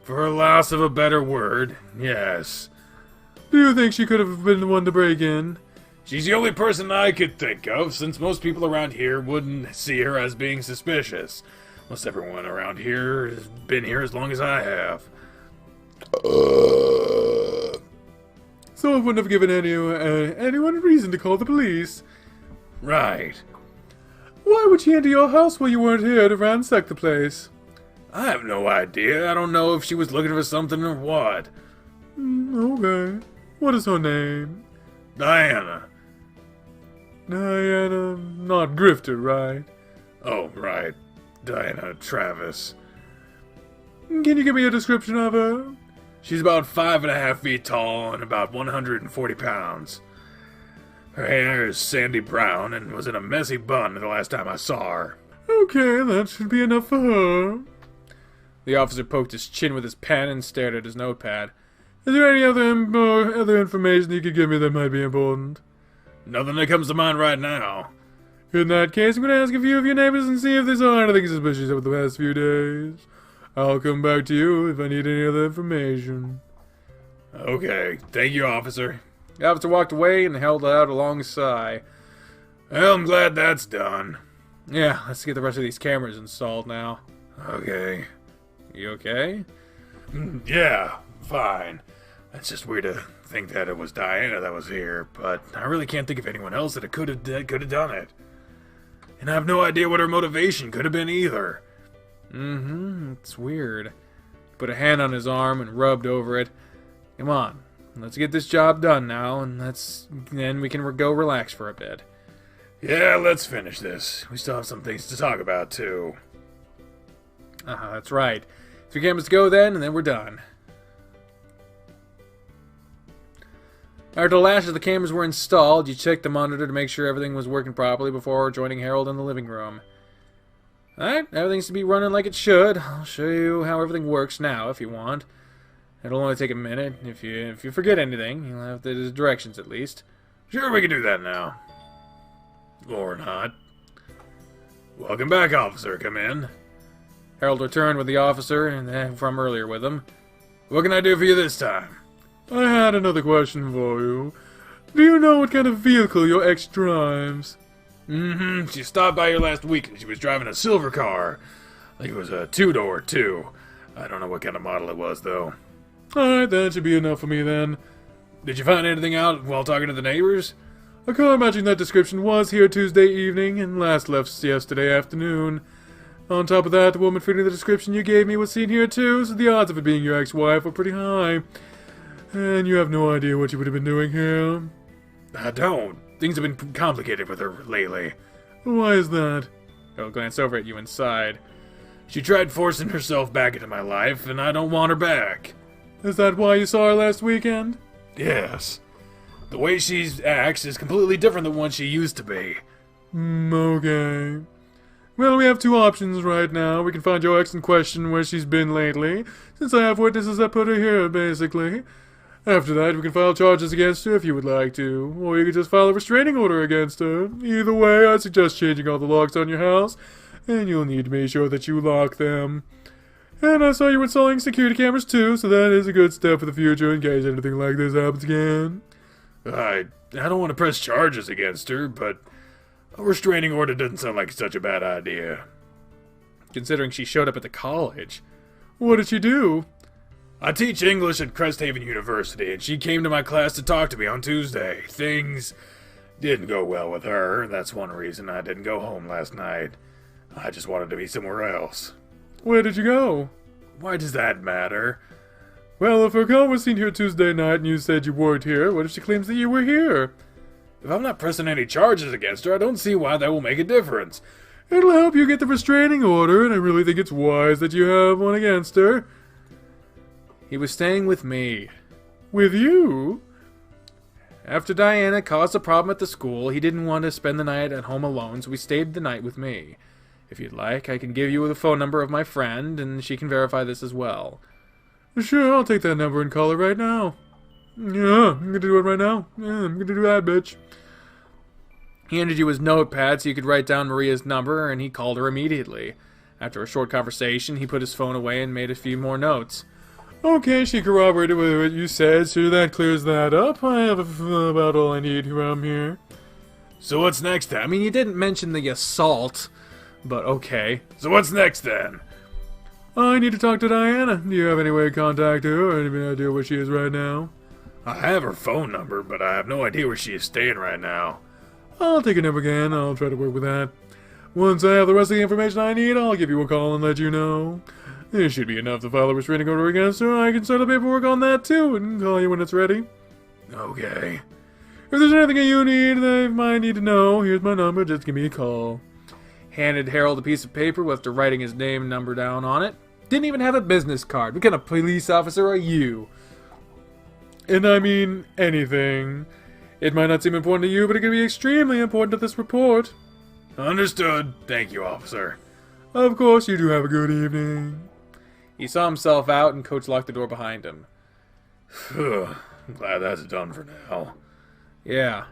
For loss of a better word, yes. Do you think she could have been the one to break in? She's the only person I could think of, since most people around here wouldn't see her as being suspicious. Most everyone around here has been here as long as I have. So it wouldn't have given anyone a reason to call the police. Right. Why would she enter your house while you weren't here to ransack the place? I have no idea. I don't know if she was looking for something or what. Okay. What is her name? Diana. Diana, not Grifter, right? Oh, right. Diana Travis. Can you give me a description of her? She's about 5.5 feet tall and about 140 pounds. Her hair is sandy brown and was in a messy bun the last time I saw her. Okay, that should be enough for her. The officer poked his chin with his pen and stared at his notepad. Is there any other information you could give me that might be important? Nothing that comes to mind right now. In that case, I'm going to ask a few of your neighbors and see if they saw anything suspicious over the past few days. I'll come back to you if I need any other information. Okay, thank you, officer. The officer walked away and held out a long sigh. Well, I'm glad that's done. Yeah, let's get the rest of these cameras installed now. Okay. You okay? Yeah, fine. It's just weird to think that it was Diana that was here, but I really can't think of anyone else that could have done it. And I have no idea what her motivation could have been either. It's weird. Put a hand on his arm and rubbed over it. Come on, let's get this job done now, and then we can go relax for a bit. Yeah, let's finish this. We still have some things to talk about, too. That's right. 3 cameras to go then, and then we're done. After the last of the cameras were installed, you checked the monitor to make sure everything was working properly before joining Harold in the living room. Alright, everything's to be running like it should. I'll show you how everything works now, if you want. It'll only take a minute. If you forget anything, you'll have the directions at least. Sure, we can do that now. Or not. Welcome back, officer. Come in. Harold returned with the officer and from earlier with him. What can I do for you this time? I had another question for you. Do you know what kind of vehicle your ex drives? She stopped by here last week and she was driving a silver car. I think it was a 2-door, too. I don't know what kind of model it was, though. Alright, that should be enough for me then. Did you find anything out while talking to the neighbors? A car matching that description was here Tuesday evening and last left yesterday afternoon. On top of that, the woman fitting the description you gave me was seen here too, so the odds of it being your ex-wife were pretty high. And you have no idea what you would have been doing here. I don't. Things have been complicated with her lately. Why is that? He'll glance over at you and sighed. She tried forcing herself back into my life, and I don't want her back. Is that why you saw her last weekend? Yes. The way she acts is completely different than what she used to be. Okay. Well, we have 2 options right now. We can find your ex and question where she's been lately, since I have witnesses that put her here, basically. After that, we can file charges against her if you would like to, or you could just file a restraining order against her. Either way, I suggest changing all the locks on your house, and you'll need to make sure that you lock them. And I saw you installing security cameras too, so that is a good step for the future in case anything like this happens again. I don't want to press charges against her, but a restraining order doesn't sound like such a bad idea. Considering she showed up at the college. What did she do? I teach English at Cresthaven University, and she came to my class to talk to me on Tuesday. Things didn't go well with her, and that's one reason I didn't go home last night. I just wanted to be somewhere else. Where did you go? Why does that matter? Well, if her car was seen here Tuesday night and you said you weren't here, what if she claims that you were here? If I'm not pressing any charges against her, I don't see why that will make a difference. It'll help you get the restraining order, and I really think it's wise that you have one against her. He was staying with me. With you? After Diana caused a problem at the school, he didn't want to spend the night at home alone, so he stayed the night with me. If you'd like, I can give you the phone number of my friend, and she can verify this as well. Sure, I'll take that number and call her right now. Yeah, I'm gonna do it right now. Yeah, I'm gonna do that, bitch. He handed you his notepad so you could write down Maria's number, and he called her immediately. After a short conversation, he put his phone away and made a few more notes. Okay, she corroborated with what you said, so that clears that up. I have about all I need from here. So what's next then? I mean, you didn't mention the assault, but okay. So what's next then? I need to talk to Diana. Do you have any way to contact her, or any idea where she is right now? I have her phone number, but I have no idea where she is staying right now. I'll take her number again. I'll try to work with that. Once I have the rest of the information I need, I'll give you a call and let you know. It should be enough to file a restraining order against her. I can start the paperwork on that too and call you when it's ready. Okay. If there's anything you need that you might need to know, here's my number. Just give me a call. Handed Harold a piece of paper with after writing his name and number down on it. Didn't even have a business card. What kind of police officer are you? And I mean anything. It might not seem important to you, but it can be extremely important to this report. Understood. Thank you, officer. Of course, you do have a good evening. He saw himself out, and Coach locked the door behind him. I'm glad that's done for now. Yeah.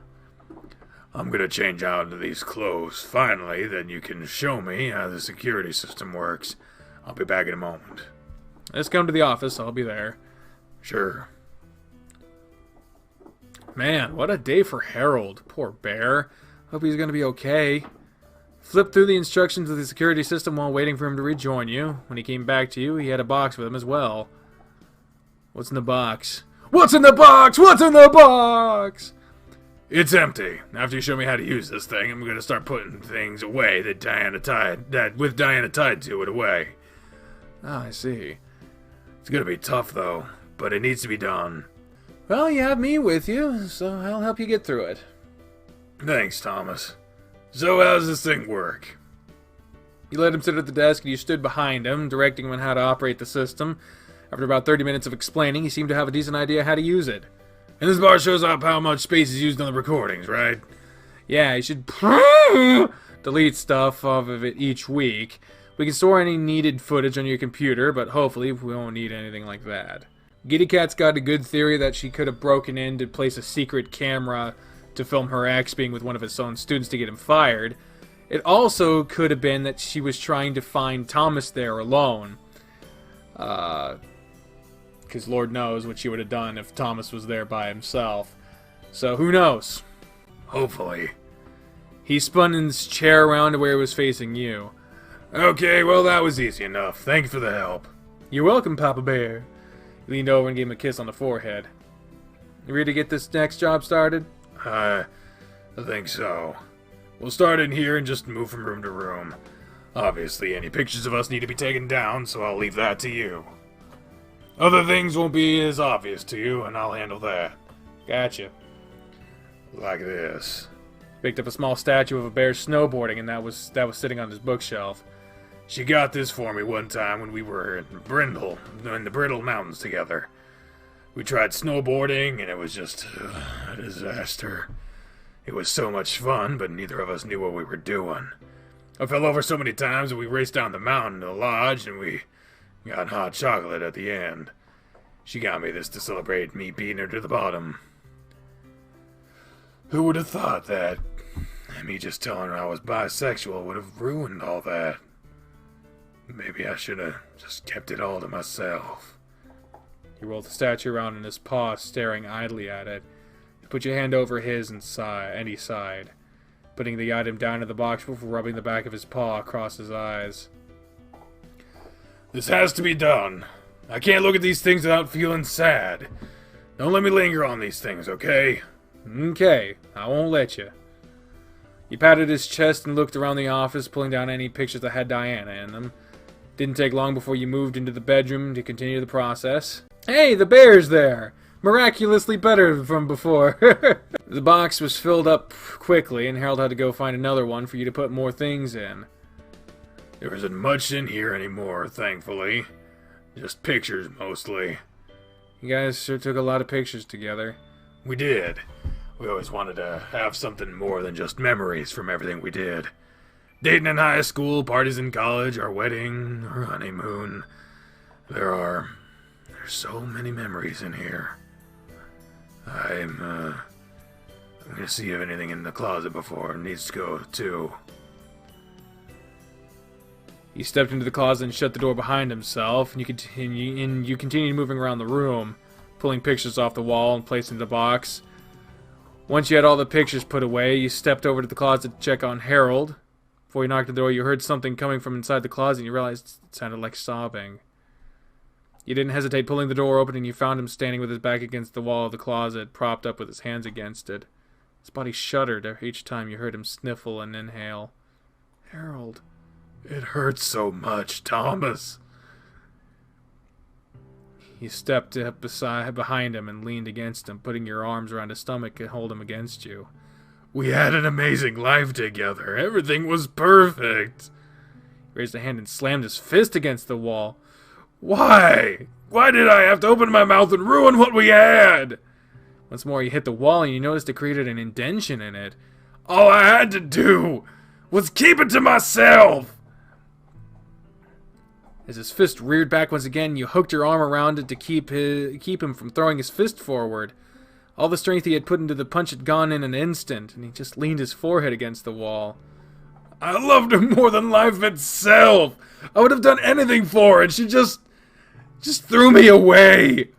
I'm gonna change out into these clothes. Finally, then you can show me how the security system works. I'll be back in a moment. Let's come to the office. I'll be there. Sure. Man, what a day for Harold. Poor bear. Hope he's gonna be okay. Flipped through the instructions of the security system while waiting for him to rejoin you. When he came back to you, he had a box with him as well. What's in the box? What's in the box? What's in the box? It's empty. After you show me how to use this thing, I'm gonna start putting things away that Diana tied to it away. Ah, I see. It's gonna be tough though, but it needs to be done. Well, you have me with you, so I'll help you get through it. Thanks, Thomas. So how does this thing work? You let him sit at the desk and you stood behind him, directing him on how to operate the system. After about 30 minutes of explaining, he seemed to have a decent idea how to use it. And this bar shows up how much space is used on the recordings, right? Yeah, you should delete stuff off of it each week. We can store any needed footage on your computer, but hopefully we won't need anything like that. Giddy Cat's got a good theory that she could have broken in to place a secret camera to film her ex being with one of his own students to get him fired. It also could have been that she was trying to find Thomas there alone. Because Lord knows what she would have done if Thomas was there by himself. So who knows? Hopefully. He spun his chair around to where he was facing you. Okay, well that was easy enough. Thank you for the help. You're welcome, Papa Bear. He leaned over and gave him a kiss on the forehead. You ready to get this next job started? I think so. We'll start in here and just move from room to room. Obviously, any pictures of us need to be taken down, so I'll leave that to you. Other things won't be as obvious to you, and I'll handle that. Gotcha. Like this. Picked up a small statue of a bear snowboarding, and that was sitting on his bookshelf. She got this for me one time when we were in the Brittle Mountains together. We tried snowboarding, and it was just a disaster. It was so much fun, but neither of us knew what we were doing. I fell over so many times that we raced down the mountain to the lodge, and we got hot chocolate at the end. She got me this to celebrate me beating her to the bottom. Who would have thought that me just telling her I was bisexual would have ruined all that? Maybe I should have just kept it all to myself. He rolled the statue around in his paw, staring idly at it. You put your hand over his and he sighed, putting the item down in the box before rubbing the back of his paw across his eyes. This has to be done. I can't look at these things without feeling sad. Don't let me linger on these things, okay? Okay, I won't let you. He patted his chest and looked around the office, pulling down any pictures that had Diana in them. Didn't take long before you moved into the bedroom to continue the process. Hey, the bear's there! Miraculously better from before. The box was filled up quickly, and Harold had to go find another one for you to put more things in. There isn't much in here anymore, thankfully. Just pictures, mostly. You guys sure took a lot of pictures together. We did. We always wanted to have something more than just memories from everything we did. Dating in high school, parties in college, our wedding, our honeymoon. There's so many memories in here. I'm gonna see if anything in the closet before it needs to go, too. He stepped into the closet and shut the door behind himself, and you continued moving around the room, pulling pictures off the wall and placing in the box. Once you had all the pictures put away, you stepped over to the closet to check on Harold. Before you knocked the door, you heard something coming from inside the closet, and you realized it sounded like sobbing. You didn't hesitate, pulling the door open, and you found him standing with his back against the wall of the closet, propped up with his hands against it. His body shuddered each time you heard him sniffle and inhale. Harold. It hurts so much, Thomas. You stepped up behind him and leaned against him, putting your arms around his stomach and hold him against you. We had an amazing life together. Everything was perfect. He raised a hand and slammed his fist against the wall. Why? Why did I have to open my mouth and ruin what we had? Once more, you hit the wall and you noticed it created an indention in it. All I had to do was keep it to myself. As his fist reared back once again, you hooked your arm around it to keep him from throwing his fist forward. All the strength he had put into the punch had gone in an instant, and he just leaned his forehead against the wall. I loved her more than life itself. I would have done anything for her, and she just threw me away.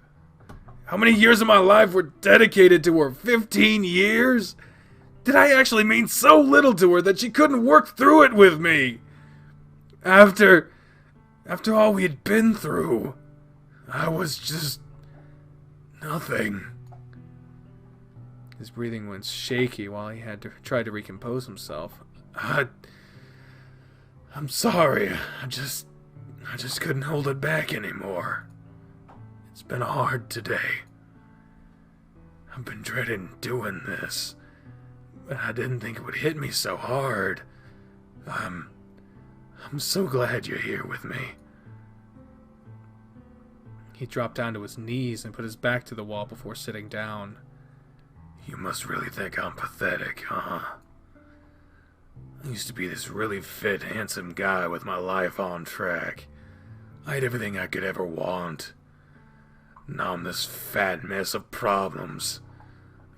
How many years of my life were dedicated to her? 15 years? Did I actually mean so little to her that she couldn't work through it with me? After all we had been through, I was just nothing. His breathing went shaky while he had to try to recompose himself. I'm sorry. I just couldn't hold it back anymore. It's been hard today. I've been dreading doing this, but I didn't think it would hit me so hard. I'm so glad you're here with me. He dropped down to his knees and put his back to the wall before sitting down. You must really think I'm pathetic, huh? I used to be this really fit, handsome guy with my life on track. I had everything I could ever want. Now I'm this fat mess of problems.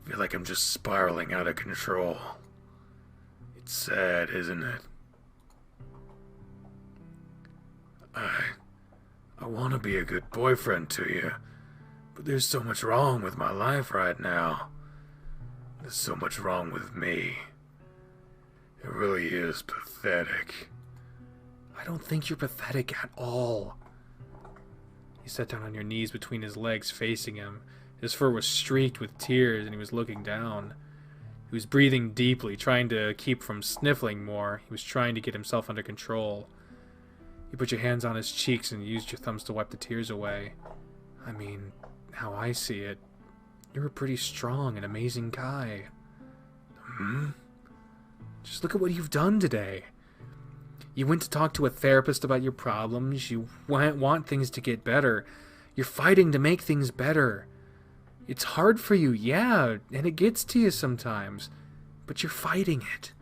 I feel like I'm just spiraling out of control. It's sad, isn't it? I want to be a good boyfriend to you, but there's so much wrong with my life right now. There's so much wrong with me. It really is pathetic. I don't think you're pathetic at all. You sat down on your knees between his legs, facing him. His fur was streaked with tears, and he was looking down. He was breathing deeply, trying to keep from sniffling more. He was trying to get himself under control. You put your hands on his cheeks and used your thumbs to wipe the tears away. I mean, how I see it, you're a pretty strong and amazing guy. Just look at what you've done today. You went to talk to a therapist about your problems. You want things to get better. You're fighting to make things better. It's hard for you, yeah, and it gets to you sometimes, but you're fighting it.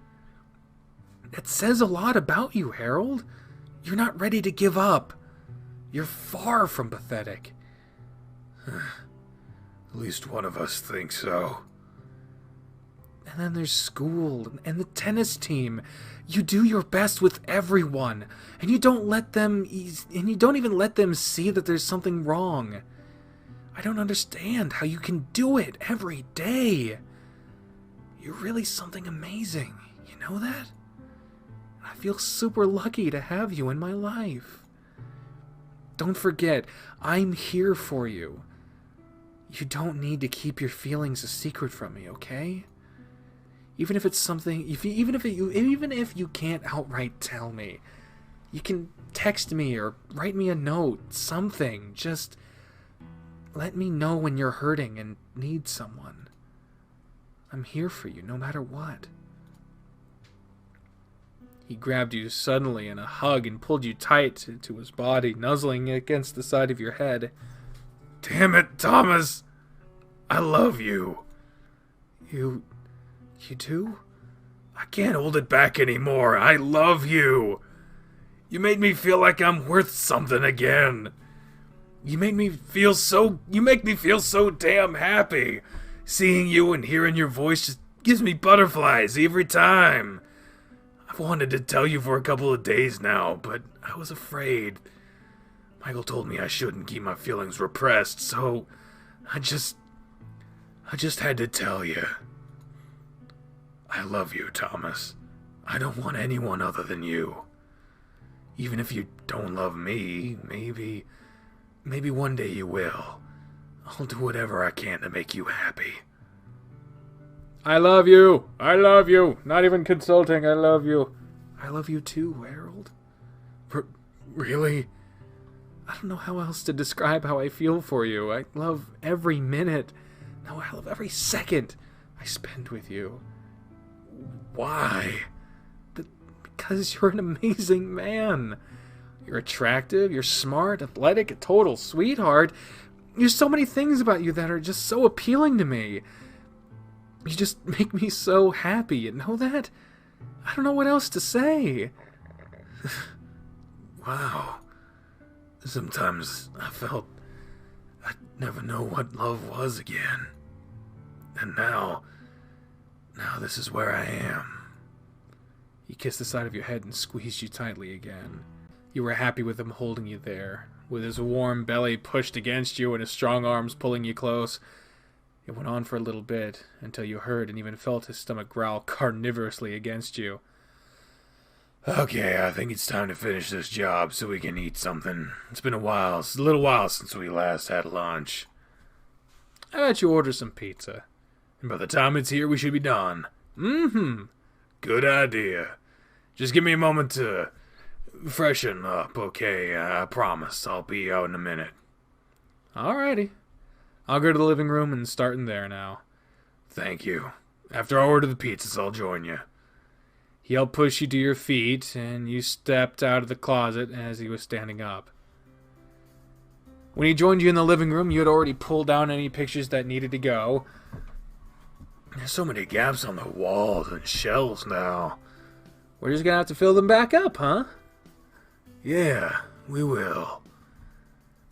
That says a lot about you, Harold. You're not ready to give up. You're far from pathetic. At least one of us thinks so. And then there's school and the tennis team. You do your best with everyone, and you don't even let them see that there's something wrong. I don't understand how you can do it every day. You're really something amazing. You know that? I feel super lucky to have you in my life. Don't forget, I'm here for you. You don't need to keep your feelings a secret from me, okay? Even if it's something, even if you can't outright tell me, you can text me or write me a note, something. Just let me know when you're hurting and need someone. I'm here for you, no matter what. He grabbed you suddenly in a hug and pulled you tight to his body, nuzzling against the side of your head. Damn it, Thomas! I love you. You do? I can't hold it back anymore. I love you. You made me feel like I'm worth something again. You make me feel so damn happy. Seeing you and hearing your voice just gives me butterflies every time. I've wanted to tell you for a couple of days now, but I was afraid. Michael told me I shouldn't keep my feelings repressed, so I just had to tell you. I love you, Thomas. I don't want anyone other than you. Even if you don't love me, maybe one day you will. I'll do whatever I can to make you happy. I love you. I love you. Not even consulting. I love you. I love you too, Harold. Really? I don't know how else to describe how I feel for you. I love every minute. No, I love every second I spend with you. Why? Because you're an amazing man. You're attractive, you're smart, athletic, a total sweetheart. There's so many things about you that are just so appealing to me. You just make me so happy, you know that? I don't know what else to say. Wow. Sometimes I felt I'd never know what love was again. And now this is where I am. He kissed the side of your head and squeezed you tightly again. You were happy with him holding you there, with his warm belly pushed against you and his strong arms pulling you close. It went on for a little bit, until you heard and even felt his stomach growl carnivorously against you. Okay, I think it's time to finish this job so we can eat something. It's been a little while since we last had lunch. How about you order some pizza? And by the time it's here, we should be done. Mm-hmm. Good idea. Just give me a moment to freshen up, okay? I promise I'll be out in a minute. Alrighty. I'll go to the living room and start in there now. Thank you. After I order the pizzas, I'll join you. He helped push you to your feet, and you stepped out of the closet as he was standing up. When he joined you in the living room, you had already pulled down any pictures that needed to go. There's so many gaps on the walls and shelves now. We're just gonna have to fill them back up, huh? Yeah, we will.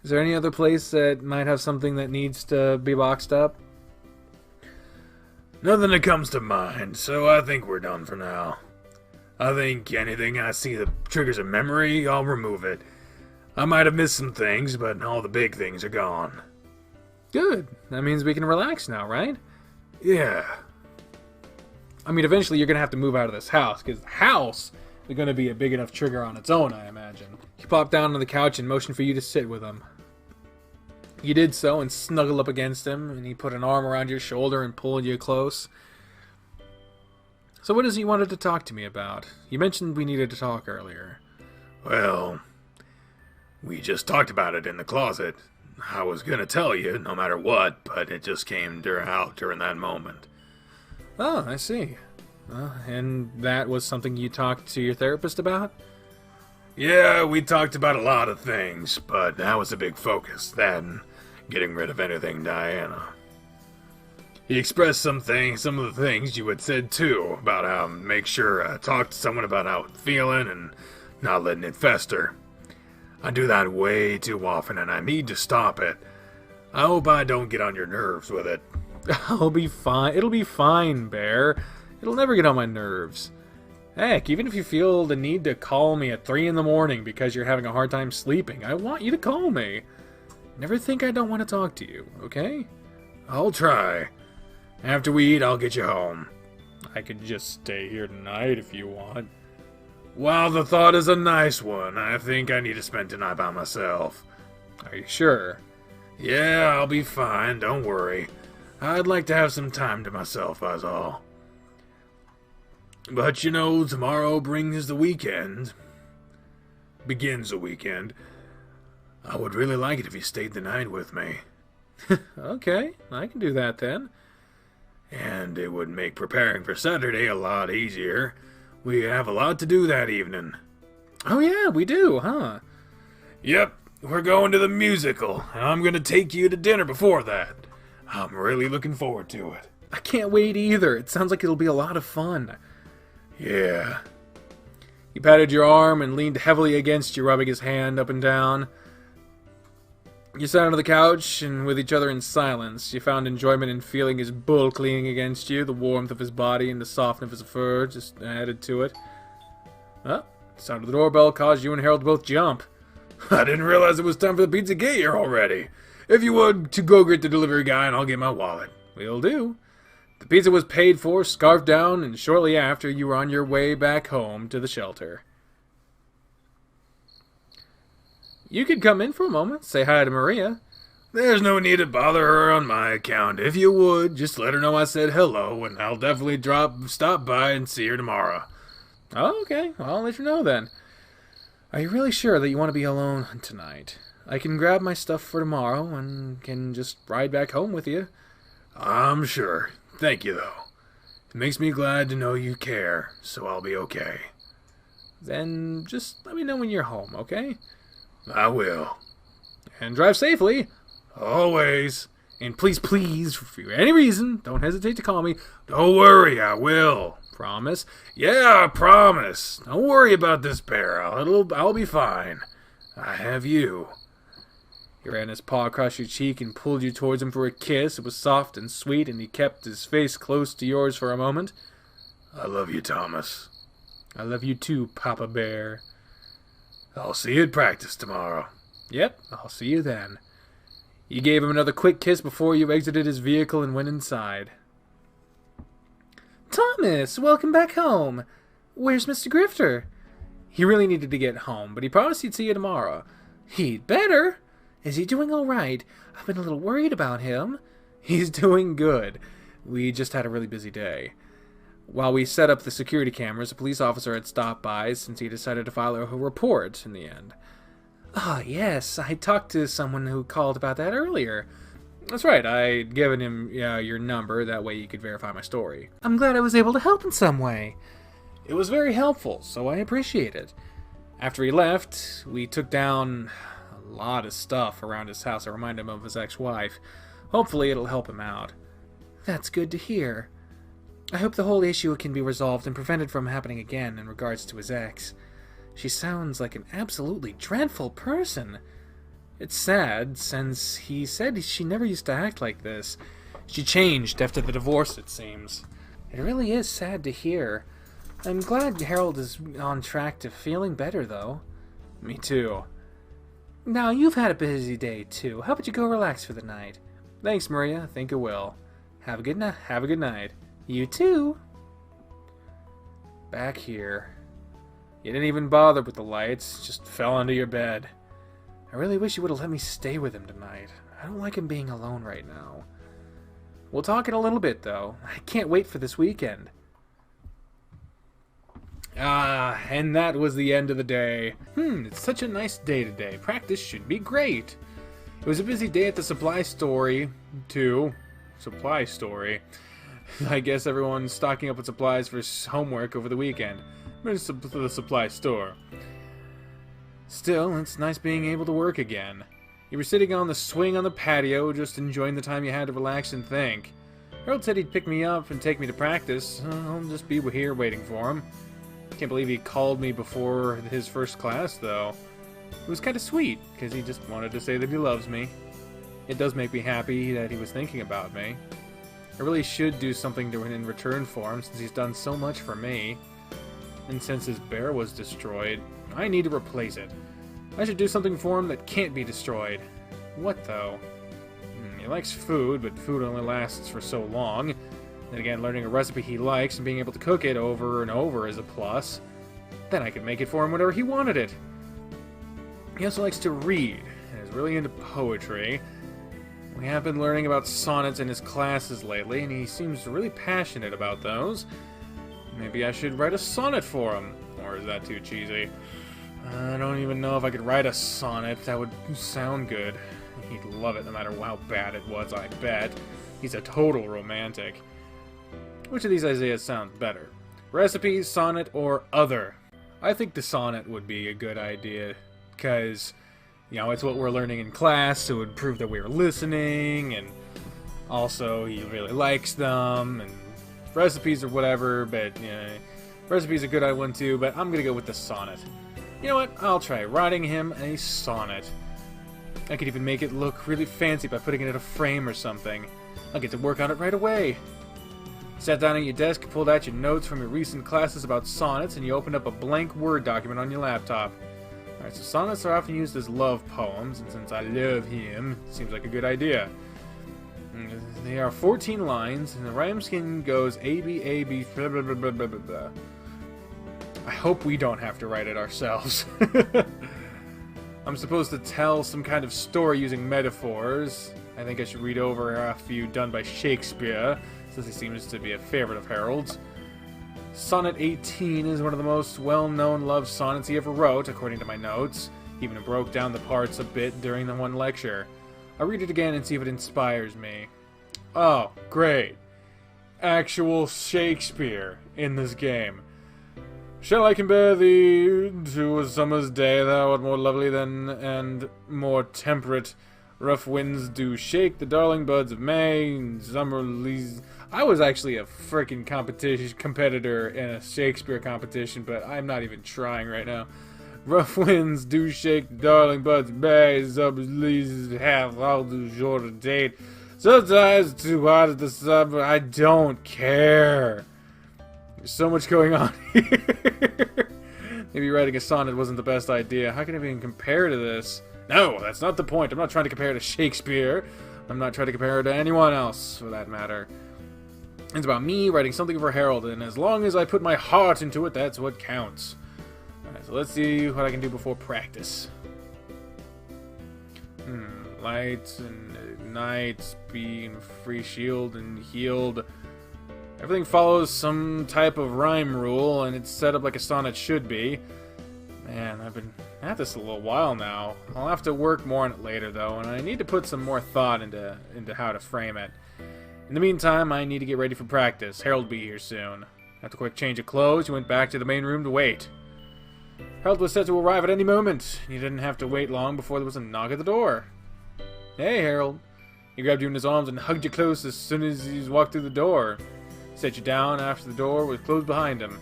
Is there any other place that might have something that needs to be boxed up? Nothing that comes to mind, so I think we're done for now. I think anything I see that triggers a memory, I'll remove it. I might have missed some things, but all the big things are gone. Good. That means we can relax now, right? Yeah. I mean, eventually you're going to have to move out of this house, because the house is going to be a big enough trigger on its own, I imagine. He popped down on the couch and motioned for you to sit with him. You did so and snuggled up against him, and he put an arm around your shoulder and pulled you close. So what is it you wanted to talk to me about? You mentioned we needed to talk earlier. Well, we just talked about it in the closet. I was going to tell you, no matter what, but it just came out during that moment. Oh, I see. And that was something you talked to your therapist about? Yeah, we talked about a lot of things, but that was a big focus, that and getting rid of anything Diana. He expressed some of the things you had said too, about how make sure I talk to someone about how it's feeling and not letting it fester. I do that way too often and I need to stop it. I hope I don't get on your nerves with it. I'll be fine. It'll be fine, Bear. It'll never get on my nerves. Heck, even if you feel the need to call me at 3 in the morning because you're having a hard time sleeping, I want you to call me. Never think I don't want to talk to you, okay? I'll try. After we eat, I'll get you home. I could just stay here tonight if you want. While the thought is a nice one, I think I need to spend tonight by myself. Are you sure? Yeah, I'll be fine, don't worry. I'd like to have some time to myself, that's all. But you know, tomorrow brings the weekend. Begins the weekend. I would really like it if you stayed the night with me. Okay, I can do that then. And it would make preparing for Saturday a lot easier. We have a lot to do that evening. Oh yeah, we do, huh? Yep, we're going to the musical. I'm going to take you to dinner before that. I'm really looking forward to it. I can't wait either. It sounds like it'll be a lot of fun. Yeah. He patted your arm and leaned heavily against you, rubbing his hand up and down. You sat on the couch, and with each other in silence, you found enjoyment in feeling his bulk leaning against you. The warmth of his body and the softness of his fur just added to it. The sound of the doorbell caused you and Harold to both jump. I didn't realize it was time for the pizza to get here already. If you would, to go get the delivery guy and I'll get my wallet. Will do. The pizza was paid for, scarfed down, and shortly after, you were on your way back home to the shelter. You could come in for a moment, say hi to Maria. There's no need to bother her on my account. If you would, just let her know I said hello, and I'll definitely stop by and see her tomorrow. Oh, okay. I'll let you know then. Are you really sure that you want to be alone tonight? I can grab my stuff for tomorrow and can just ride back home with you. I'm sure. Thank you, though. It makes me glad to know you care, so I'll be okay. Then just let me know when you're home, okay? I will. And drive safely. Always. And please, please, for any reason, don't hesitate to call me. Don't worry, I will. Promise? Yeah, I promise. Don't worry about this bear. I'll be fine. I have you. He ran his paw across your cheek and pulled you towards him for a kiss. It was soft and sweet, and he kept his face close to yours for a moment. I love you, Thomas. I love you too, Papa Bear. I'll see you at practice tomorrow. Yep, I'll see you then. You gave him another quick kiss before you exited his vehicle and went inside. Thomas, welcome back home. Where's Mr. Grifter? He really needed to get home, but he promised he'd see you tomorrow. He'd better. Is he doing all right? I've been a little worried about him. He's doing good. We just had a really busy day. While we set up the security cameras, a police officer had stopped by since he decided to file a report in the end. Ah, yes, I talked to someone who called about that earlier. That's right, I'd given him your number, that way you could verify my story. I'm glad I was able to help in some way. It was very helpful, so I appreciate it. After he left, we took down a lot of stuff around his house that reminded him of his ex-wife. Hopefully it'll help him out. That's good to hear. I hope the whole issue can be resolved and prevented from happening again in regards to his ex. She sounds like an absolutely dreadful person. It's sad, since he said she never used to act like this. She changed after the divorce, it seems. It really is sad to hear. I'm glad Harold is on track to feeling better, though. Me too. Now, you've had a busy day, too. How about you go relax for the night? Thanks, Maria. I think I will. Have a good night. You too. Back here. You didn't even bother with the lights, just fell onto your bed. I really wish you would have let me stay with him tonight. I don't like him being alone right now. We'll talk in a little bit, though. I can't wait for this weekend. And that was the end of the day. It's such a nice day today. Practice should be great. It was a busy day at the supply store, too. Supply store. I guess everyone's stocking up with supplies for homework over the weekend. To the supply store. Still, it's nice being able to work again. You were sitting on the swing on the patio, just enjoying the time you had to relax and think. Harold said he'd pick me up and take me to practice. I'll just be here waiting for him. Can't believe he called me before his first class, though. It was kind of sweet, because he just wanted to say that he loves me. It does make me happy that he was thinking about me. I really should do something in return for him, since he's done so much for me. And since his bear was destroyed, I need to replace it. I should do something for him that can't be destroyed. What, though? He likes food, but food only lasts for so long. Then again, learning a recipe he likes and being able to cook it over and over is a plus. Then I could make it for him whenever he wanted it. He also likes to read, and is really into poetry. We have been learning about sonnets in his classes lately, and he seems really passionate about those. Maybe I should write a sonnet for him. Or is that too cheesy? I don't even know if I could write a sonnet. That would sound good. He'd love it no matter how bad it was, I bet. He's a total romantic. Which of these ideas sounds better? Recipe, sonnet, or other? I think the sonnet would be a good idea. Because, it's what we're learning in class, so it would prove that we're listening, and also he really likes them, and recipes or whatever, but recipes a good one too, but I'm gonna go with the sonnet. You know what? I'll try writing him a sonnet. I could even make it look really fancy by putting it in a frame or something. I'll get to work on it right away. Sat down at your desk, pulled out your notes from your recent classes about sonnets, and you opened up a blank Word document on your laptop. Alright, so sonnets are often used as love poems, and since I love him, it seems like a good idea. They are 14 lines, and the rhyme scheme goes A, B, A, B, blah, blah, blah, blah, blah, blah. I hope we don't have to write it ourselves. I'm supposed to tell some kind of story using metaphors. I think I should read over a few done by Shakespeare, since he seems to be a favorite of Harold's. Sonnet 18 is one of the most well-known love sonnets he ever wrote, according to my notes. He even broke down the parts a bit during the one lecture. I'll read it again and see if it inspires me. Oh, great. Actual Shakespeare in this game. Shall I compare thee to a summer's day thou art more lovely than, and more temperate? Rough winds do shake the darling buds of May, and summer leaves... I was actually a frickin' competitor in a Shakespeare competition, but I'm not even trying right now. Rough winds do shake the darling buds of May, summer leaves have all too short a date. Sometimes it's too hot at the summer, I don't care. There's so much going on here. Maybe writing a sonnet wasn't the best idea. How can I even compare to this? No, that's not the point. I'm not trying to compare to Shakespeare. I'm not trying to compare to anyone else, for that matter. It's about me writing something for Harold, and as long as I put my heart into it, that's what counts. Alright, so let's see what I can do before practice. Light and ignite, speed, and free shield, and healed. Everything follows some type of rhyme rule, and it's set up like a sonnet should be. Man, I've been at this a little while now. I'll have to work more on it later, though, and I need to put some more thought into how to frame it. In the meantime, I need to get ready for practice. Harold will be here soon. After a quick change of clothes, he went back to the main room to wait. Harold was set to arrive at any moment. You didn't have to wait long before there was a knock at the door. Hey, Harold. He grabbed you in his arms and hugged you close as soon as he walked through the door. Set you down after the door was closed behind him.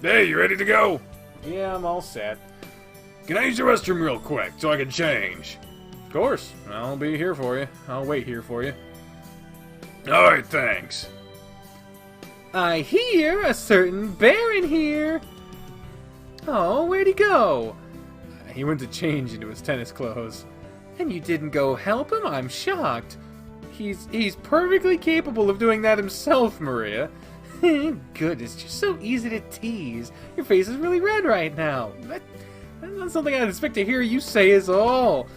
Hey, you ready to go? Yeah, I'm all set. Can I use the restroom real quick so I can change? Of course. I'll be here for you. I'll wait here for you. Alright, thanks. I hear a certain Baron here. Oh, where'd he go? He went to change into his tennis clothes. And you didn't go help him? I'm shocked. He's perfectly capable of doing that himself, Maria. Good, it's just so easy to tease. Your face is really red right now. That's not something I'd expect to hear you say is all.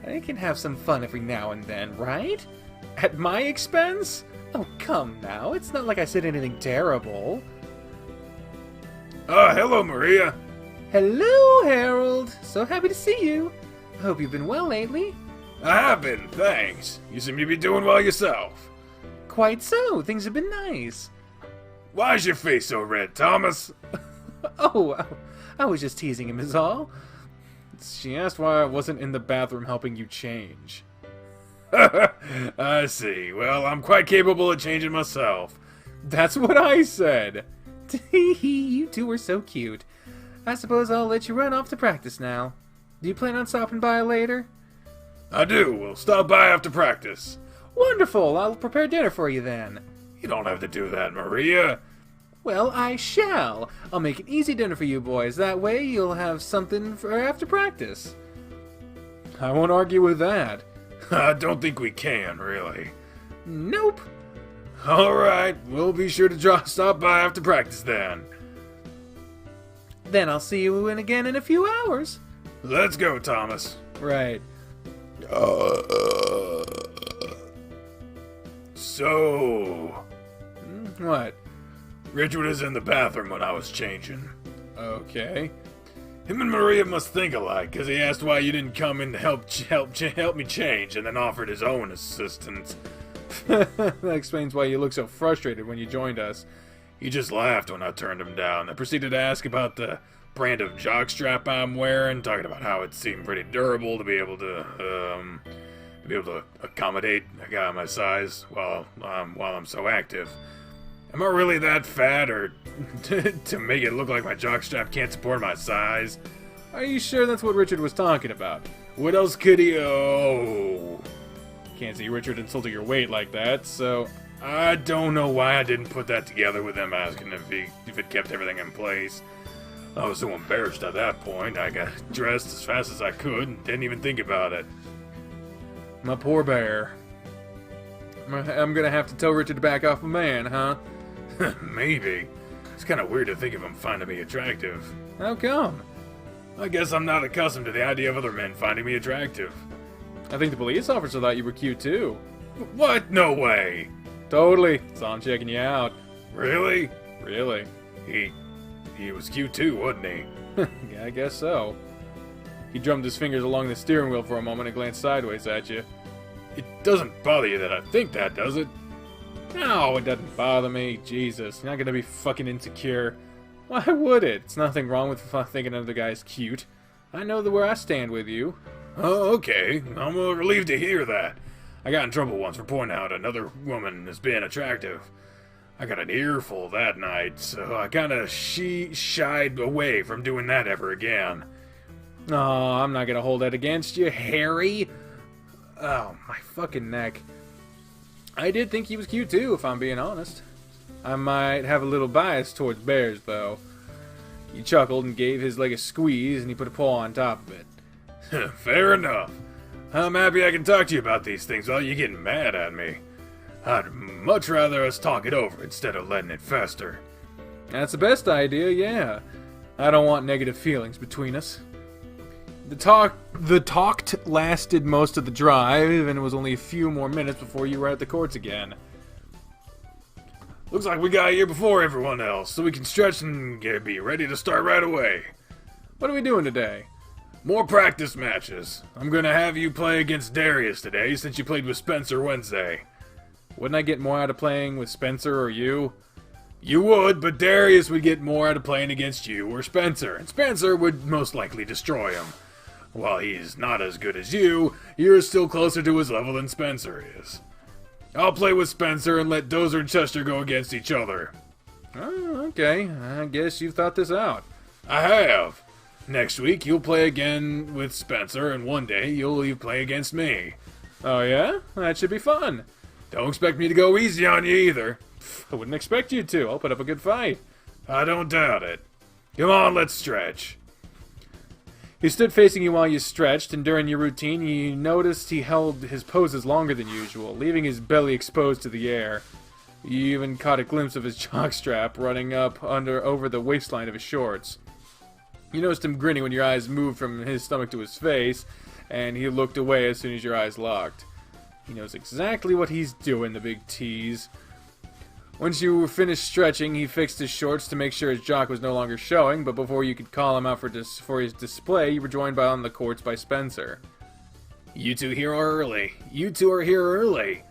I can have some fun every now and then, right? At my expense? Oh, come now. It's not like I said anything terrible. Hello, Maria. Hello, Harold. So happy to see you. I hope you've been well lately. I have been, thanks. You seem to be doing well yourself. Quite so. Things have been nice. Why is your face so red, Thomas? Oh, I was just teasing him is all. She asked why I wasn't in the bathroom helping you change. I see. Well, I'm quite capable of changing myself. That's what I said. You two were so cute. I suppose I'll let you run off to practice now. Do you plan on stopping by later? I do. We'll stop by after practice. Wonderful. I'll prepare dinner for you then. You don't have to do that, Maria. Well, I shall. I'll make an easy dinner for you boys. That way you'll have something for after practice. I won't argue with that. I don't think we can, really. Nope. Alright, we'll be sure to stop by after practice then. Then I'll see you again in a few hours. Let's go, Thomas. Right. So... What? Richard was in the bathroom when I was changing. Okay. Him and Maria must think alike, because he asked why you didn't come in to help me change, and then offered his own assistance. That explains why you look so frustrated when you joined us. He just laughed when I turned him down, and proceeded to ask about the brand of jockstrap I'm wearing, talking about how it seemed pretty durable to be able to accommodate a guy my size while I'm so active. Am I really that fat, or to make it look like my jockstrap can't support my size? Are you sure that's what Richard was talking about? What else could he... Oh... Can't see Richard insulting your weight like that, so... I don't know why I didn't put that together with him asking if it kept everything in place. I was so embarrassed at that point, I got dressed as fast as I could and didn't even think about it. My poor bear. I'm gonna have to tell Richard to back off a man, huh? Maybe. It's kind of weird to think of him finding me attractive. How come? I guess I'm not accustomed to the idea of other men finding me attractive. I think the police officer thought you were cute too. What? No way. Totally. Saw him checking you out. Really? Really? He was cute too, wasn't he? Yeah, I guess so. He drummed his fingers along the steering wheel for a moment and glanced sideways at you. It doesn't bother you that I think that, does it? No, it doesn't bother me. Jesus, you're not gonna be fucking insecure. Why would it? It's nothing wrong with thinking another guy's cute. I know where I stand with you. Oh, okay. I'm relieved to hear that. I got in trouble once for pointing out another woman as being attractive. I got an earful that night, so I kind of shied away from doing that ever again. Oh, I'm not gonna hold that against you, Harry. Oh, my fucking neck. I did think he was cute too, if I'm being honest. I might have a little bias towards bears, though. He chuckled and gave his leg a squeeze, and he put a paw on top of it. Fair enough. I'm happy I can talk to you about these things without you getting mad at me. I'd much rather us talk it over instead of letting it fester. That's the best idea, yeah. I don't want negative feelings between us. The talk lasted most of the drive, and it was only a few more minutes before you were at the courts again. Looks like we got here before everyone else, so we can stretch and be ready to start right away. What are we doing today? More practice matches. I'm gonna have you play against Darius today, since you played with Spencer Wednesday. Wouldn't I get more out of playing with Spencer or you? You would, but Darius would get more out of playing against you or Spencer, and Spencer would most likely destroy him. While he's not as good as you, you're still closer to his level than Spencer is. I'll play with Spencer and let Dozer and Chester go against each other. Oh, okay. I guess you've thought this out. I have. Next week, you'll play again with Spencer, and one day, you'll play against me. Oh, yeah? That should be fun. Don't expect me to go easy on you either. I wouldn't expect you to. I'll put up a good fight. I don't doubt it. Come on, let's stretch. He stood facing you while you stretched, and during your routine, you noticed he held his poses longer than usual, leaving his belly exposed to the air. You even caught a glimpse of his jockstrap running up over the waistline of his shorts. You noticed him grinning when your eyes moved from his stomach to his face, and he looked away as soon as your eyes locked. He knows exactly what he's doing, the big tease. Once you were finished stretching, he fixed his shorts to make sure his jock was no longer showing, but before you could call him out for his display, you were joined on the courts by Spencer. You two here early. You two are here early.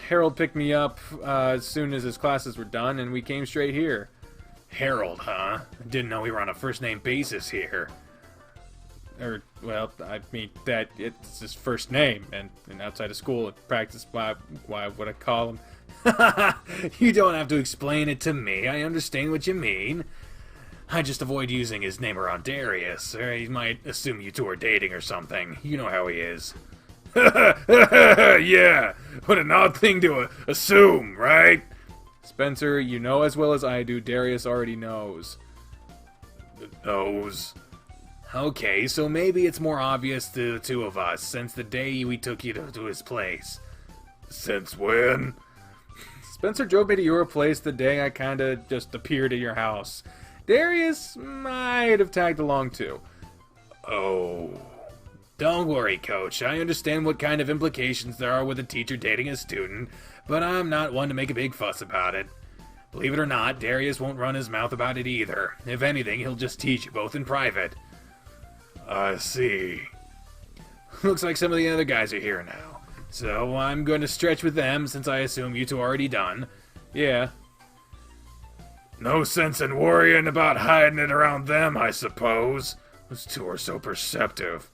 Harold picked me up as soon as his classes were done, and we came straight here. Harold, huh? Didn't know we were on a first-name basis here. Well, I mean, that it's his first name, and outside of school and practice, why would I call him? You don't have to explain it to me. I understand what you mean. I just avoid using his name around Darius, or he might assume you two are dating or something. You know how he is. Yeah, what an odd thing to assume, right? Spencer, you know as well as I do, Darius already knows. Knows? Okay, so maybe it's more obvious to the two of us since the day we took you to his place. Since when? Spencer drove me to your place the day I kinda just appeared at your house. Darius might have tagged along too. Oh. Don't worry, Coach. I understand what kind of implications there are with a teacher dating a student, but I'm not one to make a big fuss about it. Believe it or not, Darius won't run his mouth about it either. If anything, he'll just teach you both in private. I see. Looks like some of the other guys are here now. So I'm going to stretch with them since I assume you two are already done. Yeah. No sense in worrying about hiding it around them, I suppose. Those two are so perceptive.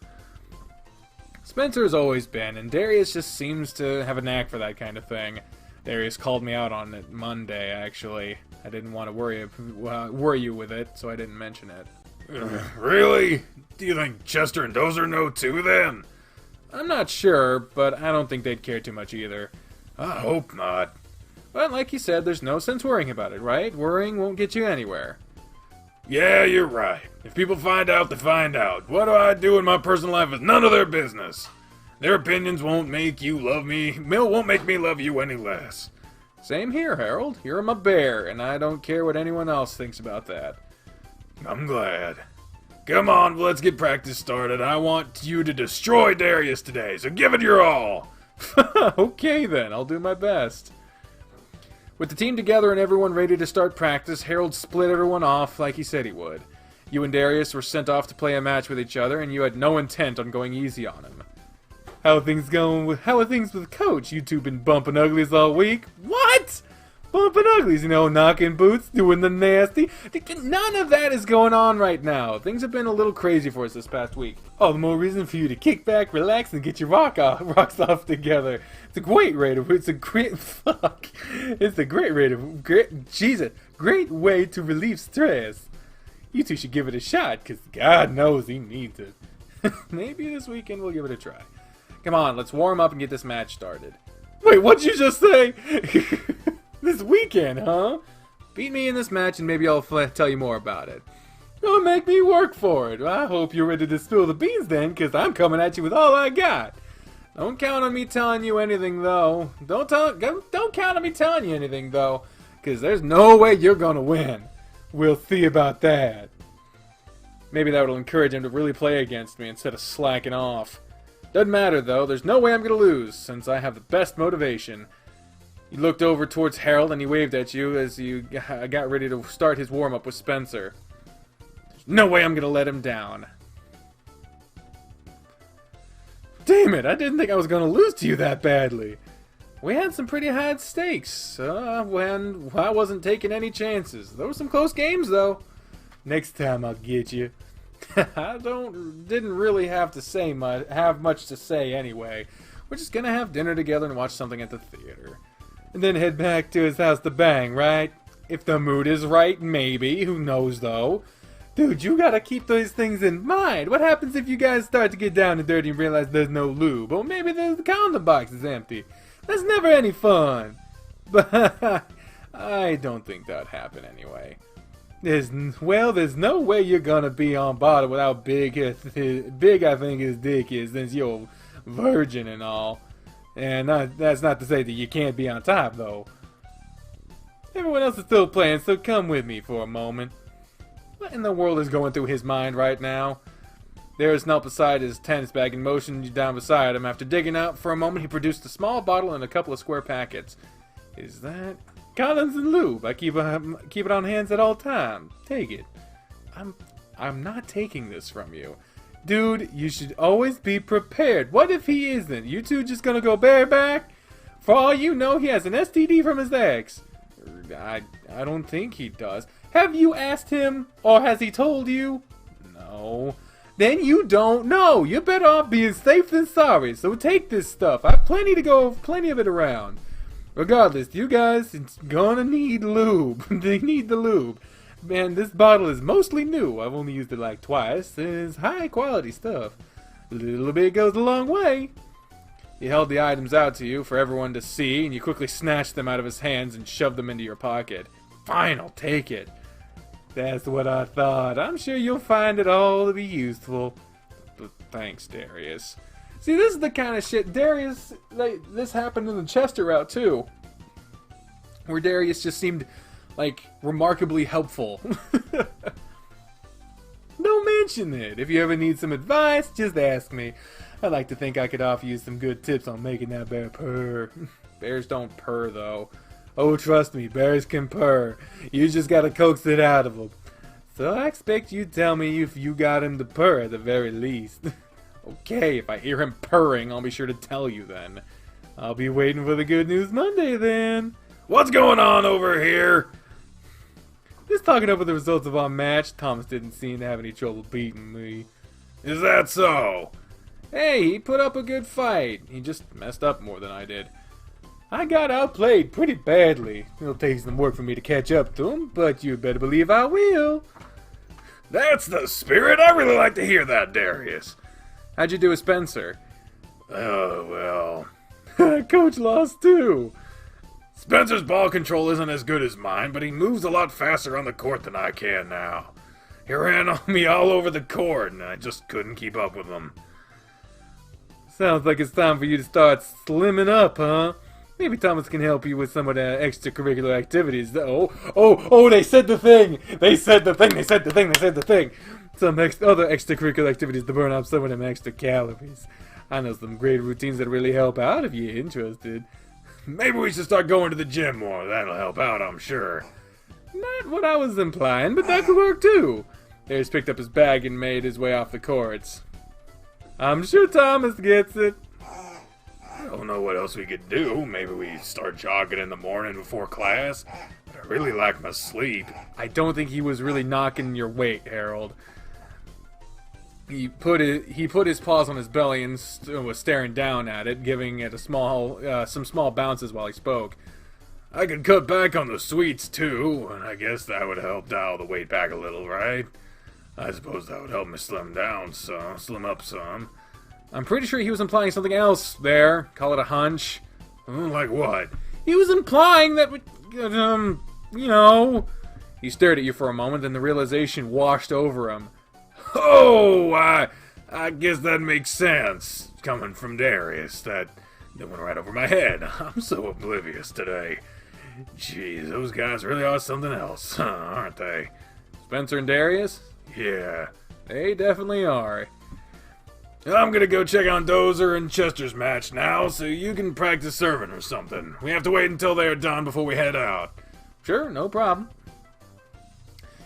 Spencer has always been, and Darius just seems to have a knack for that kind of thing. Darius called me out on it Monday, actually. I didn't want to worry you with it, so I didn't mention it. Really? Do you think Chester and Dozer know too, then? I'm not sure, but I don't think they'd care too much either. I hope not. But like you said, there's no sense worrying about it, right? Worrying won't get you anywhere. Yeah, you're right. If people find out, they find out. What do I do in my personal life is none of their business. Their opinions won't make you love me. Won't make me love you any less. Same here, Harold. You're my bear, and I don't care what anyone else thinks about that. I'm glad. Come on, let's get practice started. I want you to destroy Darius today, so give it your all. Okay then, I'll do my best. With the team together and everyone ready to start practice, Harold split everyone off like he said he would. You and Darius were sent off to play a match with each other, and you had no intent on going easy on him. How are things with Coach? You two been bumping uglies all week? What? Bumping uglies, you know, knocking boots, doing the nasty. None of that is going on right now. Things have been a little crazy for us this past week. All the more reason for you to kick back, relax, and get your rocks off together. It's a great way to relieve stress. You two should give it a shot, because God knows he needs it. Maybe this weekend we'll give it a try. Come on, let's warm up and get this match started. Wait, what'd you just say? This weekend, huh? Beat me in this match and maybe I'll tell you more about it. Don't make me work for it. I hope you're ready to spill the beans then, because I'm coming at you with all I got. Don't count on me telling you anything, though. Don't count on me telling you anything, though, because there's no way you're going to win. We'll see about that. Maybe that will encourage him to really play against me instead of slacking off. Doesn't matter, though. There's no way I'm going to lose, since I have the best motivation. He looked over towards Harold and he waved at you as you got ready to start his warm-up with Spencer. There's no way I'm going to let him down. Damn it, I didn't think I was going to lose to you that badly. We had some pretty high stakes when I wasn't taking any chances. There were some close games, though. Next time I'll get you. I didn't really have much to say anyway. We're just gonna have dinner together and watch something at the theater. And then head back to his house to bang, right? If the mood is right, maybe. Who knows, though? Dude, you gotta keep those things in mind. What happens if you guys start to get down and dirty and realize there's no lube? Or maybe the condom box is empty. That's never any fun. But I don't think that'd happen anyway. There's no way you're gonna be on bottom without big I think his dick is, since you're a virgin and all. And that's not to say that you can't be on top, though. Everyone else is still playing, so come with me for a moment. What in the world is going through his mind right now? There is knelt beside his tennis bag and motioned you down beside him. After digging out for a moment, he produced a small bottle and a couple of square packets. Is that condoms and lube? I keep it on hands at all times. Take it. I'm not taking this from you. Dude, you should always be prepared. What if he isn't? You two just gonna go bareback? For all you know, he has an STD from his ex. I don't think he does. Have you asked him? Or has he told you? No. Then you don't know. You're better off being safe than sorry. So take this stuff. I have plenty of it around. Regardless, you guys, it's gonna need lube. They need the lube. Man, this bottle is mostly new. I've only used it like twice. It's high quality stuff. A little bit goes a long way. He held the items out to you for everyone to see, and you quickly snatched them out of his hands and shoved them into your pocket. Fine, I'll take it. That's what I thought. I'm sure you'll find it all to be useful. But thanks, Darius. See, this is the kind of shit Darius, this happened in the Chester route too, where Darius just seemed like remarkably helpful. Don't mention it. If you ever need some advice, just ask me. I'd like to think I could offer you some good tips on making that bear purr. Bears don't purr though. Oh, trust me, bears can purr. You just gotta coax it out of them. So I expect you tell me if you got him to purr at the very least. Okay, if I hear him purring, I'll be sure to tell you then. I'll be waiting for the Good News Monday then. What's going on over here? Just talking over the results of our match. Thomas didn't seem to have any trouble beating me. Is that so? Hey, he put up a good fight. He just messed up more than I did. I got outplayed pretty badly. It'll take some work for me to catch up to him, but you better believe I will. That's the spirit. I really like to hear that, Darius. How'd you do with Spencer? Oh, well. Coach lost too. Spencer's ball control isn't as good as mine, but he moves a lot faster on the court than I can now. He ran on me all over the court, and I just couldn't keep up with him. Sounds like it's time for you to start slimming up, huh? Maybe Thomas can help you with some of the extracurricular activities. Oh, they said the thing! They said the thing! Some other extracurricular activities to burn off some of them extra calories. I know some great routines that really help out if you're interested. Maybe we should start going to the gym more. That'll help out, I'm sure. Not what I was implying, but that could work too. Darius picked up his bag and made his way off the courts. I'm sure Thomas gets it. don't know what else we could do. Maybe we start jogging in the morning before class. But I really like my sleep. I don't think he was really knocking your weight, Harold. He put his paws on his belly and was staring down at it, giving it some small bounces while he spoke. I could cut back on the sweets too, and I guess that would help dial the weight back a little, right? I suppose that would help me slim up some. I'm pretty sure he was implying something else there. Call it a hunch. Like what? He was implying that, you know... He stared at you for a moment, and the realization washed over him. Oh, I guess that makes sense. Coming from Darius, that went right over my head. I'm so oblivious today. Jeez, those guys really are something else, aren't they? Spencer and Darius? Yeah. They definitely are. I'm gonna go check on Dozer and Chester's match now, so you can practice serving or something. We have to wait until they are done before we head out. Sure, no problem.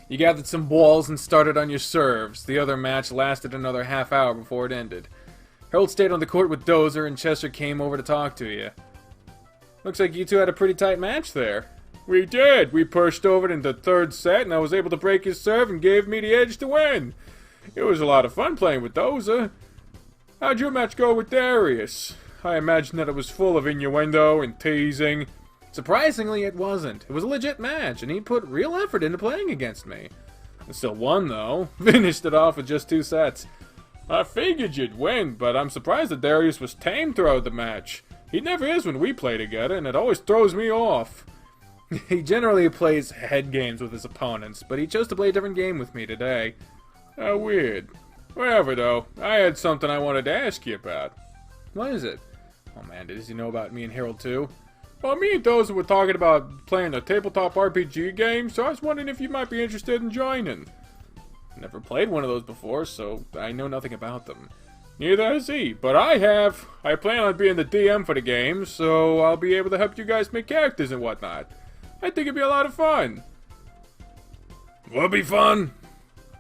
You gathered some balls and started on your serves. The other match lasted another half hour before it ended. Harold stayed on the court with Dozer, and Chester came over to talk to you. Looks like you two had a pretty tight match there. We did. We pushed over it in the third set, and I was able to break his serve and gave me the edge to win. It was a lot of fun playing with Dozer. How'd your match go with Darius? I imagine that it was full of innuendo and teasing. Surprisingly, it wasn't. It was a legit match, and he put real effort into playing against me. I still won, though. Finished it off with just 2 sets. I figured you'd win, but I'm surprised that Darius was tame throughout the match. He never is when we play together, and it always throws me off. He generally plays head games with his opponents, but he chose to play a different game with me today. How weird. Whatever, though. I had something I wanted to ask you about. What is it? Oh man, does he know about me and Harold too? Well, me and Dozer were talking about playing a tabletop RPG game, so I was wondering if you might be interested in joining. Never played one of those before, so I know nothing about them. Neither has he, but I have. I plan on being the DM for the game, so I'll be able to help you guys make characters and whatnot. I think it'd be a lot of fun. What'll be fun?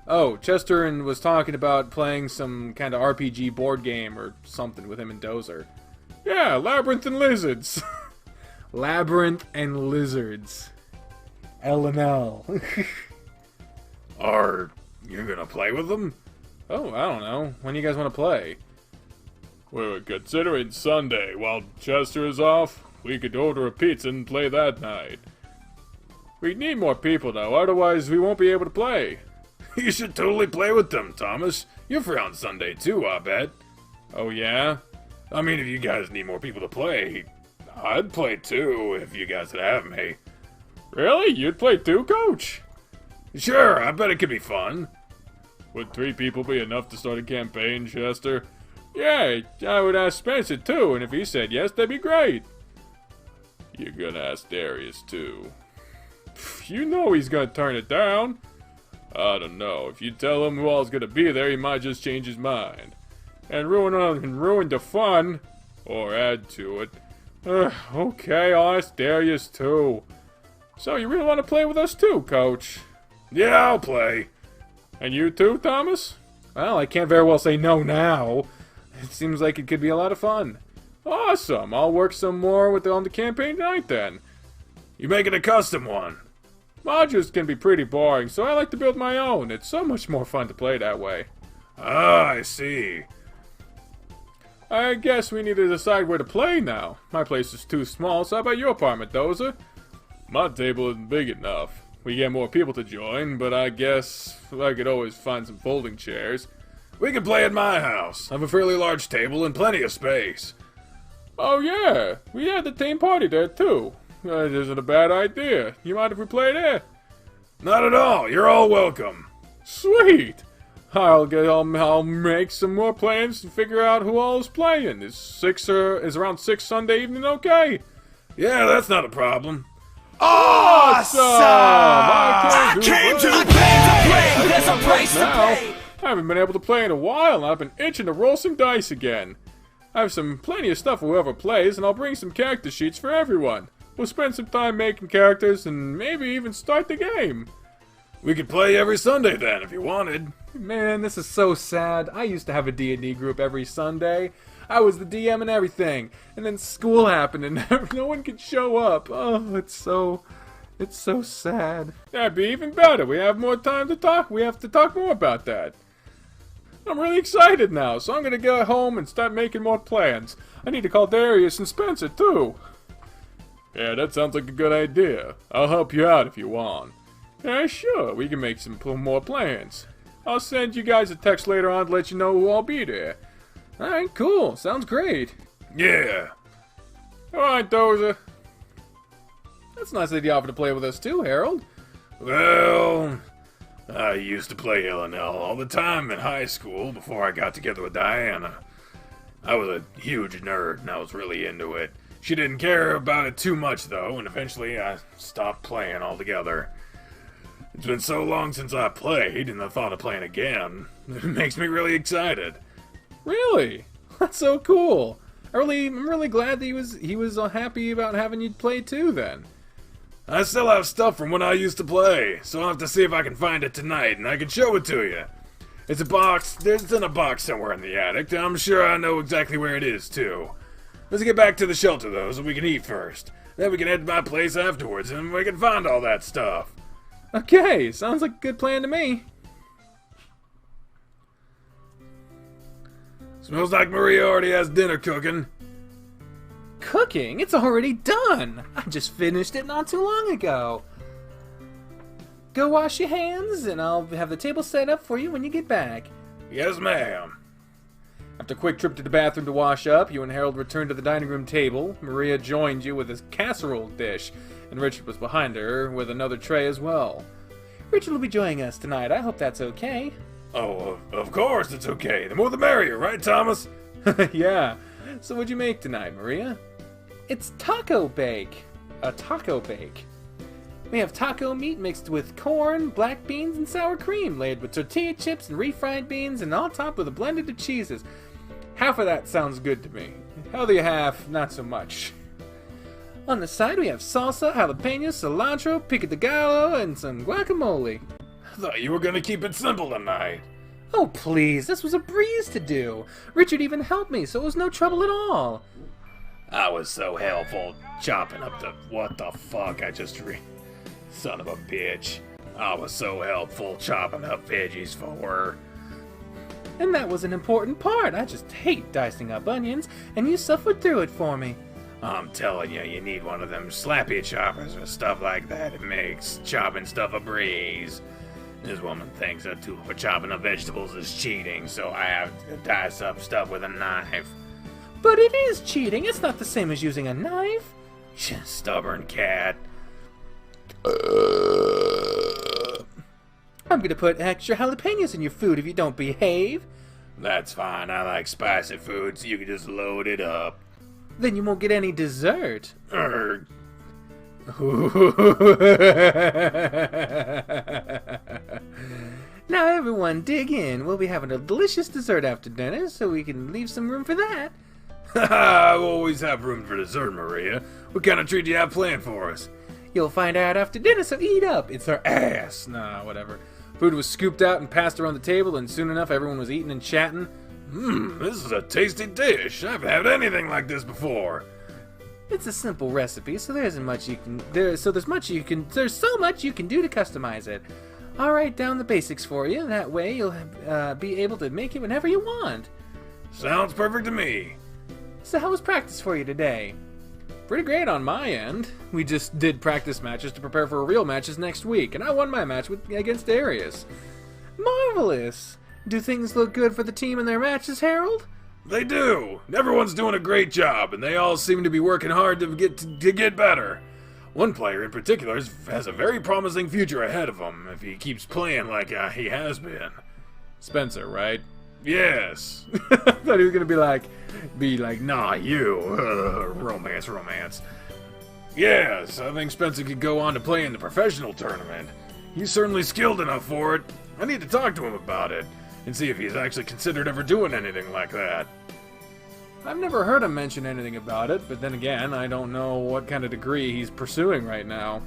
Oh, Chester was talking about playing some kind of RPG board game or something with him and Dozer. Yeah, Labyrinth and Lizards. Labyrinth and Lizards. L&L. Are you gonna play with them? Oh, I don't know. When do you guys want to play? We were considering Sunday. While Chester is off, we could order a pizza and play that night. We need more people, though, otherwise we won't be able to play. You should totally play with them, Thomas. You're free on Sunday, too, I bet. Oh, yeah? I mean, if you guys need more people to play, I'd play, too, if you guys would have me. Really? You'd play too, Coach? Sure, I bet it could be fun. Would 3 people be enough to start a campaign, Chester? Yeah, I would ask Spencer, too, and if he said yes, that'd be great. You're gonna ask Darius, too. You know he's gonna turn it down. I don't know. If you tell him who all's gonna be there, he might just change his mind. And ruin the fun. Or add to it. Okay, I'll ask Darius, too. So, you really want to play with us, too, Coach? Yeah, I'll play. And you too, Thomas? Well, I can't very well say no now. It seems like it could be a lot of fun. Awesome. I'll work some more on the campaign tonight, then. You make it a custom one. Modules can be pretty boring, so I like to build my own. It's so much more fun to play that way. Ah, I see. I guess we need to decide where to play now. My place is too small, so how about your apartment, Dozer? My table isn't big enough. We get more people to join, but I guess I could always find some folding chairs. We could play at my house. I have a fairly large table and plenty of space. Oh yeah, we had the team party there too. That isn't a bad idea. You mind if we play there? Not at all. You're all welcome. Sweet. I'll make some more plans to figure out who all is playing. Is around 6 Sunday evening okay? Yeah, that's not a problem. Awesome! I came to play. There's a price to pay. I haven't been able to play in a while, and I've been itching to roll some dice again. I have plenty of stuff for whoever plays, and I'll bring some character sheets for everyone. We'll spend some time making characters, and maybe even start the game. We could play every Sunday then, if you wanted. Man, this is so sad. I used to have a D&D group every Sunday. I was the DM and everything. And then school happened and no one could show up. Oh, it's so sad. That'd be even better. We have more time to talk. We have to talk more about that. I'm really excited now, so I'm gonna go home and start making more plans. I need to call Darius and Spencer, too. Yeah, that sounds like a good idea. I'll help you out if you want. Yeah, sure, we can make some more plans. I'll send you guys a text later on to let you know who I'll be there. Alright, cool. Sounds great. Yeah. Alright, Dozer. That's nice that you offered to play with us too, Harold. Well, I used to play L&L all the time in high school before I got together with Diana. I was a huge nerd and I was really into it. She didn't care about it too much though, and eventually I stopped playing altogether. It's been so long since I played, and the thought of playing again makes me really excited. Really? That's so cool. I'm really glad that he was happy about having you play too then. I still have stuff from when I used to play, so I'll have to see if I can find it tonight, and I can show it to you. It's in a box somewhere in the attic, and I'm sure I know exactly where it is too. Let's get back to the shelter though, so we can eat first. Then we can head to my place afterwards, and we can find all that stuff. Okay, sounds like a good plan to me. Smells like Maria already has dinner cooking. Cooking? It's already done. I just finished it not too long ago. Go wash your hands, and I'll have the table set up for you when you get back. Yes, ma'am. After a quick trip to the bathroom to wash up, you and Harold returned to the dining room table. Maria joined you with a casserole dish, and Richard was behind her with another tray as well. Richard will be joining us tonight. I hope that's okay. Oh, of course it's okay. The more the merrier, right, Thomas? Yeah. So what'd you make tonight, Maria? It's taco bake. A taco bake. We have taco meat mixed with corn, black beans, and sour cream, layered with tortilla chips and refried beans, and all topped with a blended of cheeses. Half of that sounds good to me. The other half, not so much. On the side, we have salsa, jalapenos, cilantro, pico de gallo, and some guacamole. I thought you were gonna keep it simple tonight. Oh, please, this was a breeze to do. Richard even helped me, so it was no trouble at all. I was so helpful chopping up the... What the fuck? Son of a bitch. I was so helpful chopping up veggies for her. And that was an important part. I just hate dicing up onions, and you suffered through it for me. I'm telling you, you need one of them slappy choppers or stuff like that. It makes chopping stuff a breeze. This woman thinks that chopping up vegetables is cheating, so I have to dice up stuff with a knife. But it is cheating. It's not the same as using a knife. Stubborn cat. I'm gonna put extra jalapenos in your food if you don't behave. That's fine. I like spicy food, so you can just load it up. Then you won't get any dessert. Now everyone dig in. We'll be having a delicious dessert after dinner, so we can leave some room for that. I always have room for dessert, Maria. What kind of treat do you have planned for us? You'll find out after dinner, so eat up. It's our ass. Nah, whatever. Food was scooped out and passed around the table, and soon enough everyone was eating and chatting. This is a tasty dish. I haven't had anything like this before. It's a simple recipe, so there's so much you can do to customize it. I'll write down the basics for you. That way you'll be able to make it whenever you want. Sounds perfect to me. So how was practice for you today? Pretty great on my end. We just did practice matches to prepare for real matches next week, and I won my match against Darius. Marvelous! Do things look good for the team in their matches, Harold? They do. Everyone's doing a great job, and they all seem to be working hard to get better. One player in particular has a very promising future ahead of him if he keeps playing like he has been. Spencer, right? Yes. I thought he was gonna be like, nah, you. Romance. Yes, I think Spencer could go on to play in the professional tournament. He's certainly skilled enough for it. I need to talk to him about it and see if he's actually considered ever doing anything like that. I've never heard him mention anything about it, but then again, I don't know what kind of degree he's pursuing right now.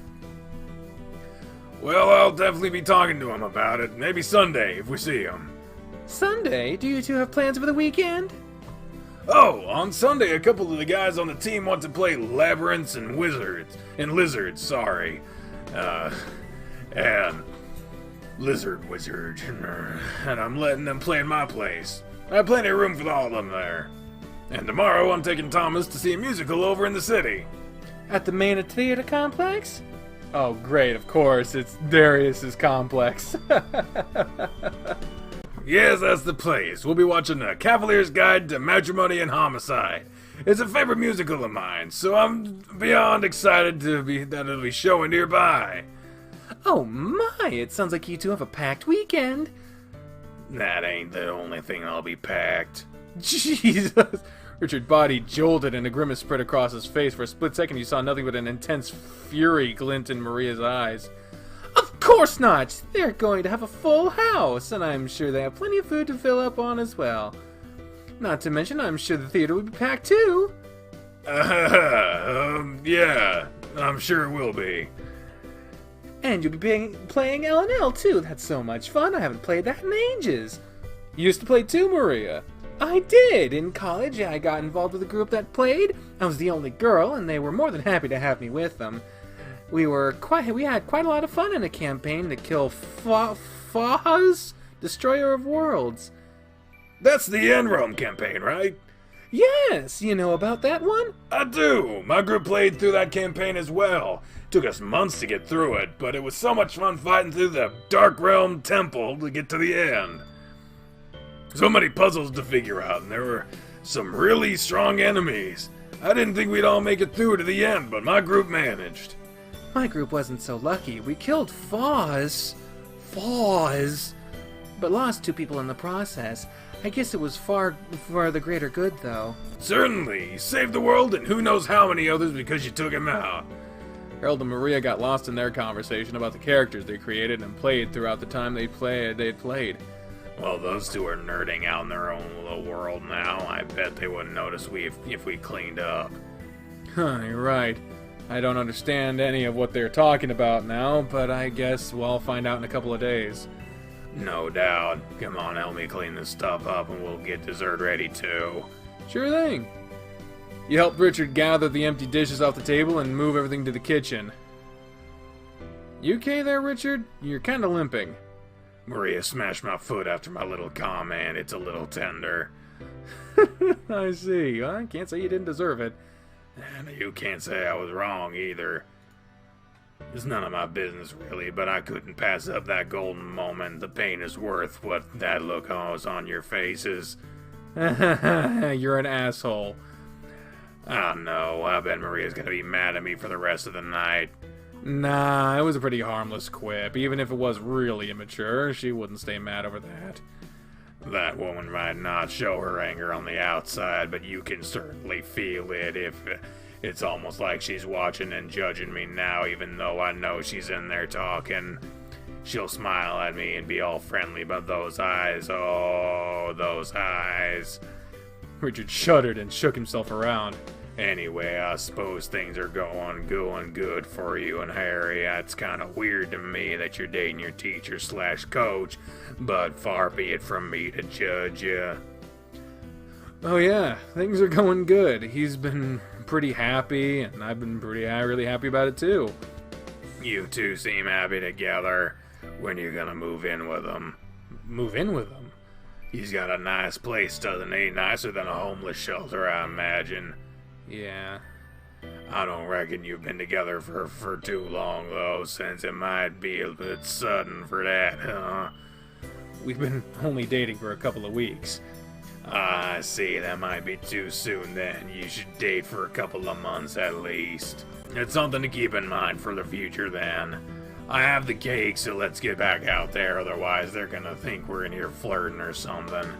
Well, I'll definitely be talking to him about it. Maybe Sunday, if we see him. Sunday? Do you two have plans for the weekend? Oh, on Sunday, a couple of the guys on the team want to play Labyrinths and Lizards, sorry. And Lizard Wizard. And I'm letting them play in my place. I have plenty of room for all of them there. And tomorrow, I'm taking Thomas to see a musical over in the city. At the main theater complex? Oh, great, of course. It's Darius's complex. Yes, that's the place. We'll be watching The Cavalier's Guide to Matrimony and Homicide. It's a favorite musical of mine, so I'm beyond excited that it'll be showing nearby. Oh my, it sounds like you two have a packed weekend. That ain't the only thing I'll be packed. Jesus. Richard's body jolted and a grimace spread across his face. For a split second, you saw nothing but an intense fury glint in Maria's eyes. Of course not! They're going to have a full house, and I'm sure they have plenty of food to fill up on as well. Not to mention, I'm sure the theater will be packed too. Yeah, I'm sure it will be. And you'll be playing L&L too. That's so much fun. I haven't played that in ages. You used to play too, Maria. I did. In college, I got involved with a group that played. I was the only girl, and they were more than happy to have me with them. We had quite a lot of fun in a campaign to kill Foz, Destroyer of Worlds. That's the Enrome campaign, right? Yes, you know about that one? I do. My group played through that campaign as well. Took us months to get through it, but it was so much fun fighting through the Dark Realm Temple to get to the end. So many puzzles to figure out, and there were some really strong enemies. I didn't think we'd all make it through to the end, but my group managed. My group wasn't so lucky. We killed Foz, but lost 2 people in the process. I guess it was far for the greater good, though. Certainly. You saved the world and who knows how many others because you took him out. Harold and Maria got lost in their conversation about the characters they created and played throughout the time they'd played. Well, those two are nerding out in their own little world now. I bet they wouldn't notice if we cleaned up. Huh, you're right. I don't understand any of what they're talking about now, but I guess we'll find out in a couple of days. No doubt. Come on, help me clean this stuff up and we'll get dessert ready too. Sure thing. You helped Richard gather the empty dishes off the table and move everything to the kitchen. You okay there, Richard? You're kinda limping. Maria smashed my foot after my little comment. It's a little tender. I see. Well, I can't say you didn't deserve it. And you can't say I was wrong either. It's none of my business really, but I couldn't pass up that golden moment. The pain is worth what that look was on your faces. You're an asshole. I know. I bet Maria's gonna be mad at me for the rest of the night. Nah, it was a pretty harmless quip. Even if it was really immature, she wouldn't stay mad over that. That woman might not show her anger on the outside, but you can certainly feel it if it's almost like she's watching and judging me now, even though I know she's in there talking. She'll smile at me and be all friendly, but those eyes, oh, those eyes. Richard shuddered and shook himself around. Anyway, I suppose things are going good for you and Harry. It's kind of weird to me that you're dating your teacher/coach, but far be it from me to judge you. Oh yeah, things are going good. He's been pretty happy, and I've been really happy about it too. You two seem happy together. When you gonna move in with him? Move in with him? He's got a nice place, doesn't he? Nicer than a homeless shelter, I imagine. Yeah. I don't reckon you've been together for too long, though, since it might be a bit sudden for that, huh? We've been only dating for a couple of weeks. I see, that might be too soon then. You should date for a couple of months at least. It's something to keep in mind for the future then. I have the cake, so let's get back out there, otherwise they're gonna think we're in here flirting or something.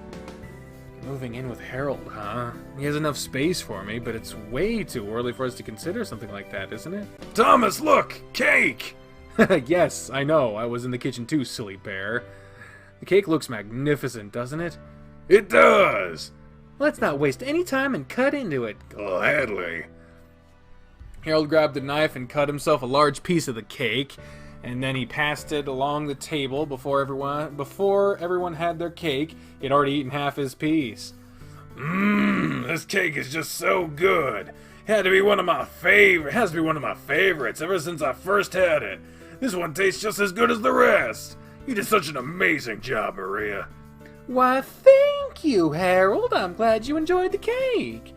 Moving in with Harold, huh? He has enough space for me, but it's way too early for us to consider something like that, isn't it? Thomas, look! Cake! Yes, I know. I was in the kitchen too, silly bear. The cake looks magnificent, doesn't it? It does! Let's not waste any time and cut into it. Gladly. Harold grabbed a knife and cut himself a large piece of the cake, And then he passed it along the table before everyone had their cake. He'd already eaten half his piece. This cake is just so good. Has to be one of my favorites ever since I first had it. This one tastes just as good as the rest. You did such an amazing job, Maria. Why, thank you, Harold. I'm glad you enjoyed the cake.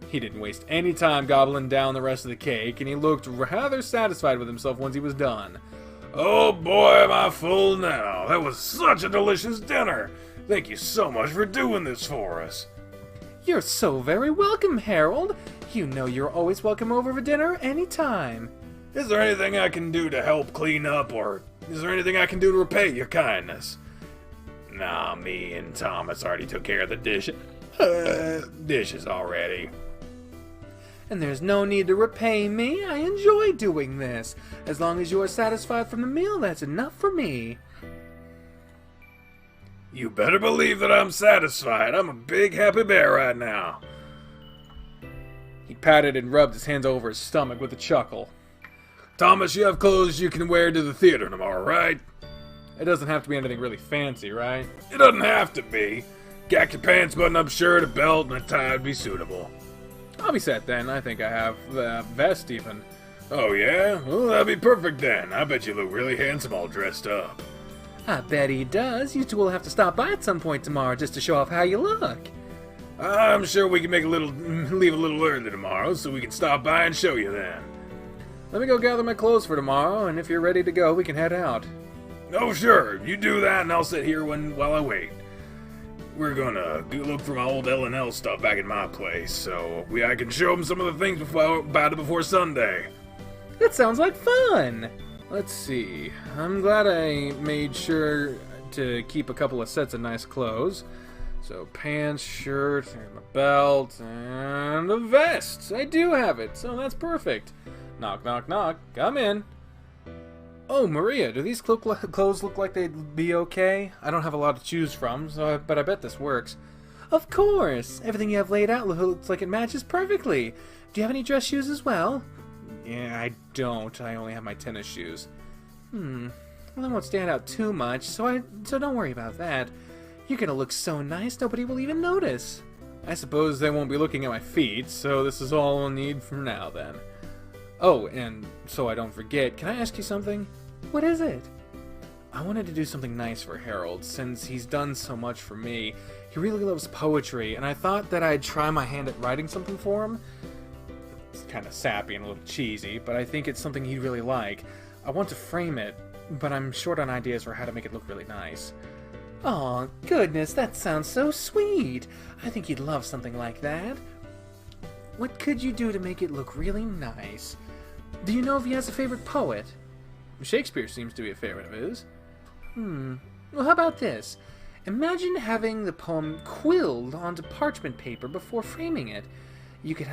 He didn't waste any time gobbling down the rest of the cake, and he looked rather satisfied with himself once he was done. Oh boy, am I full now. That was such a delicious dinner. Thank you so much for doing this for us. You're so very welcome, Harold. You know you're always welcome over for dinner anytime. Is there anything I can do to help clean up, or is there anything I can do to repay your kindness? Nah, me and Thomas already took care of the dishes already. And there's no need to repay me. I enjoy doing this. As long as you are satisfied from the meal, that's enough for me. You better believe that I'm satisfied. I'm a big happy bear right now. He patted and rubbed his hands over his stomach with a chuckle. Thomas, you have clothes you can wear to the theater tomorrow, right? It doesn't have to be anything really fancy, right? It doesn't have to be. Khaki pants, button-up shirt, a belt, and a tie would be suitable. I'll be set then. I think I have the vest even. Oh yeah? Well, that'd be perfect then. I bet you look really handsome all dressed up. I bet he does. You two will have to stop by at some point tomorrow just to show off how you look. I'm sure we can leave a little early tomorrow so we can stop by and show you then. Let me go gather my clothes for tomorrow, and if you're ready to go, we can head out. Oh sure, you do that and I'll sit here while I wait. We're gonna look for my old L&L stuff back in my place, so I can show them some of the things before Sunday. That sounds like fun! Let's see. I'm glad I made sure to keep a couple of sets of nice clothes. So pants, shirt, and a belt, and a vest. I do have it, so that's perfect. Knock, knock, knock. Come in. Oh, Maria, do these clothes look like they'd be okay? I don't have a lot to choose from, but I bet this works. Of course! Everything you have laid out looks like it matches perfectly. Do you have any dress shoes as well? Yeah, I don't. I only have my tennis shoes. Well, they won't stand out too much, so don't worry about that. You're gonna look so nice, nobody will even notice. I suppose they won't be looking at my feet, so this is all we'll need for now then. Oh, and so I don't forget, can I ask you something? What is it? I wanted to do something nice for Harold, since he's done so much for me. He really loves poetry, and I thought that I'd try my hand at writing something for him. It's kind of sappy and a little cheesy, but I think it's something he'd really like. I want to frame it, but I'm short on ideas for how to make it look really nice. Aw, goodness, that sounds so sweet. I think he'd love something like that. What could you do to make it look really nice? Do you know if he has a favorite poet? Shakespeare seems to be a favorite of his. Well, how about this? Imagine having the poem quilled onto parchment paper before framing it. You could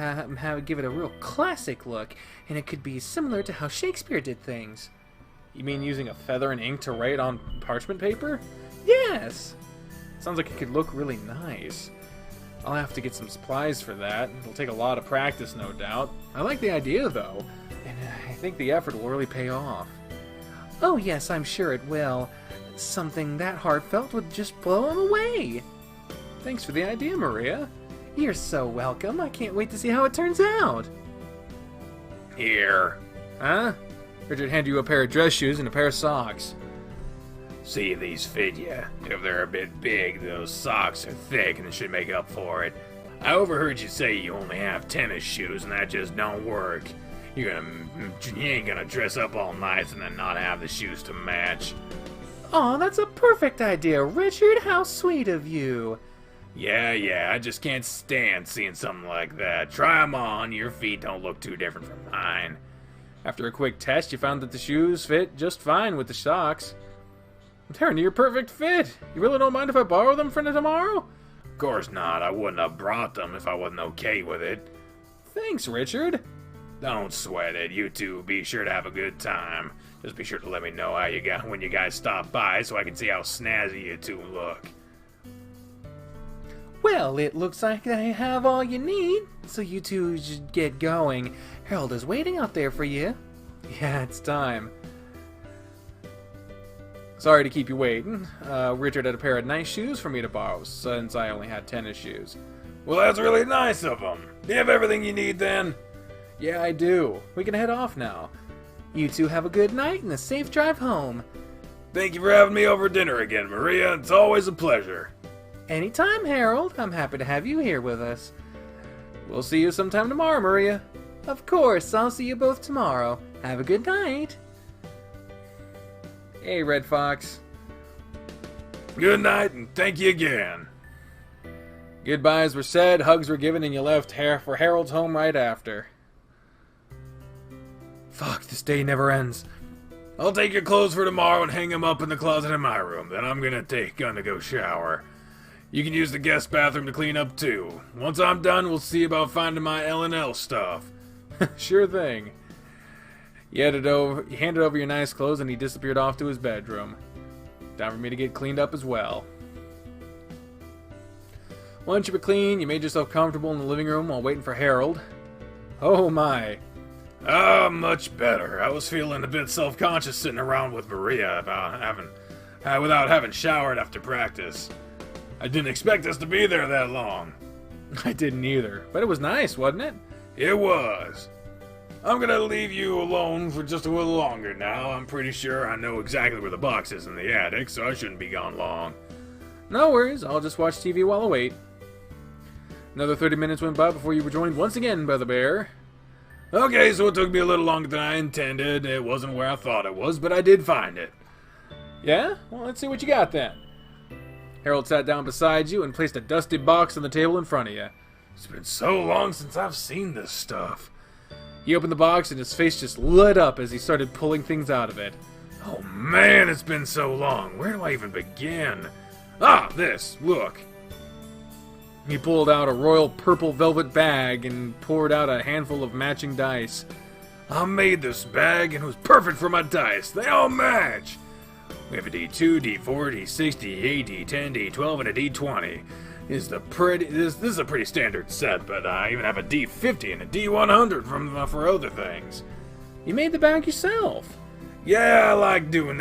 give it a real classic look, and it could be similar to how Shakespeare did things. You mean using a feather and ink to write on parchment paper? Yes! Sounds like it could look really nice. I'll have to get some supplies for that. It'll take a lot of practice, no doubt. I like the idea, though, and I think the effort will really pay off. Oh yes, I'm sure it will. Something that heartfelt would just blow him away. Thanks for the idea, Maria. You're so welcome. I can't wait to see how it turns out. Here. Huh? Richard handed you a pair of dress shoes and a pair of socks. See if these fit you. If they're a bit big, those socks are thick and it should make up for it. I overheard you say you only have tennis shoes and that just don't work. You ain't gonna dress up all nice and then not have the shoes to match. Aw, that's a perfect idea, Richard. How sweet of you. Yeah, I just can't stand seeing something like that. Try 'em on, your feet don't look too different from mine. After a quick test, you found that the shoes fit just fine with the socks. They're a near perfect fit. You really don't mind if I borrow them for tomorrow? Of course not. I wouldn't have brought them if I wasn't okay with it. Thanks, Richard. Don't sweat it. You two be sure to have a good time. Just be sure to let me know how when you guys stop by so I can see how snazzy you two look. Well, it looks like I have all you need, so you two should get going. Harold is waiting out there for you. Yeah, it's time. Sorry to keep you waiting. Richard had a pair of nice shoes for me to borrow, since I only had tennis shoes. Well, that's really nice of them. Do you have everything you need then? Yeah, I do. We can head off now. You two have a good night and a safe drive home. Thank you for having me over dinner again, Maria. It's always a pleasure. Anytime, Harold. I'm happy to have you here with us. We'll see you sometime tomorrow, Maria. Of course, I'll see you both tomorrow. Have a good night. Hey, Red Fox. Good night, and thank you again. Goodbyes were said, hugs were given, and you left for Harold's home right after. Fuck, this day never ends. I'll take your clothes for tomorrow and hang them up in the closet in my room. Then I'm gonna go shower. You can use the guest bathroom to clean up too. Once I'm done, we'll see about finding my L&L stuff. Sure thing. He handed over your nice clothes and he disappeared off to his bedroom. Time for me to get cleaned up as well. Once you were clean, you made yourself comfortable in the living room while waiting for Harold. Oh my. Much better. I was feeling a bit self-conscious sitting around with Maria without having showered after practice. I didn't expect us to be there that long. I didn't either, but it was nice, wasn't it? It was. I'm gonna leave you alone for just a little longer now. I'm pretty sure I know exactly where the box is in the attic, so I shouldn't be gone long. No worries, I'll just watch TV while I wait. Another 30 minutes went by before you were joined once again by the bear. Okay, so it took me a little longer than I intended. It wasn't where I thought it was, but I did find it. Yeah? Well, let's see what you got then. Harold sat down beside you and placed a dusty box on the table in front of you. It's been so long since I've seen this stuff. He opened the box and his face just lit up as he started pulling things out of it. Oh man, it's been so long. Where do I even begin? Ah, this. Look. He pulled out a royal purple velvet bag and poured out a handful of matching dice. I made this bag and it was perfect for my dice. They all match. We have a D2, D4, D6, D8, D10, D12, and a D20. This is a pretty standard set, but I even have a D50 and a D100 for other things. You made the bag yourself. Yeah, I like doing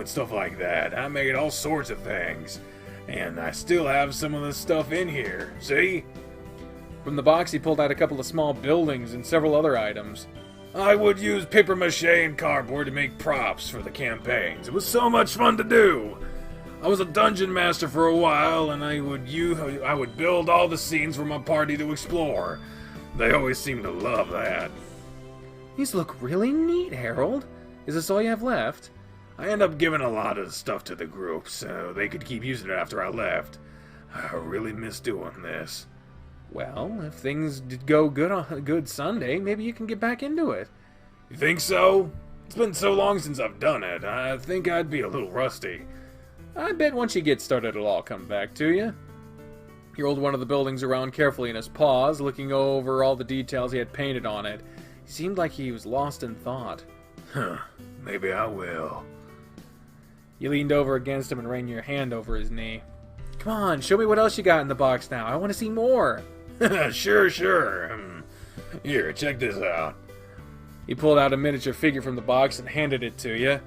stuff like that. I made all sorts of things. And I still have some of this stuff in here, see? From the box, he pulled out a couple of small buildings and several other items. I would use paper mache and cardboard to make props for the campaigns. It was so much fun to do. I was a dungeon master for a while, and I would build all the scenes for my party to explore. They always seem to love that. These look really neat, Harold. Is this all you have left? I end up giving a lot of stuff to the group, so they could keep using it after I left. I really miss doing this. Well, if things did go good on a good Sunday, maybe you can get back into it. You think so? It's been so long since I've done it. I think I'd be a little rusty. I bet once you get started, it'll all come back to you. He rolled one of the buildings around carefully in his paws, looking over all the details he had painted on it. He seemed like he was lost in thought. Maybe I will. You leaned over against him and ran your hand over his knee. Come on, show me what else you got in the box now. I want to see more. Sure. Here, check this out. He pulled out a miniature figure from the box and handed it to you.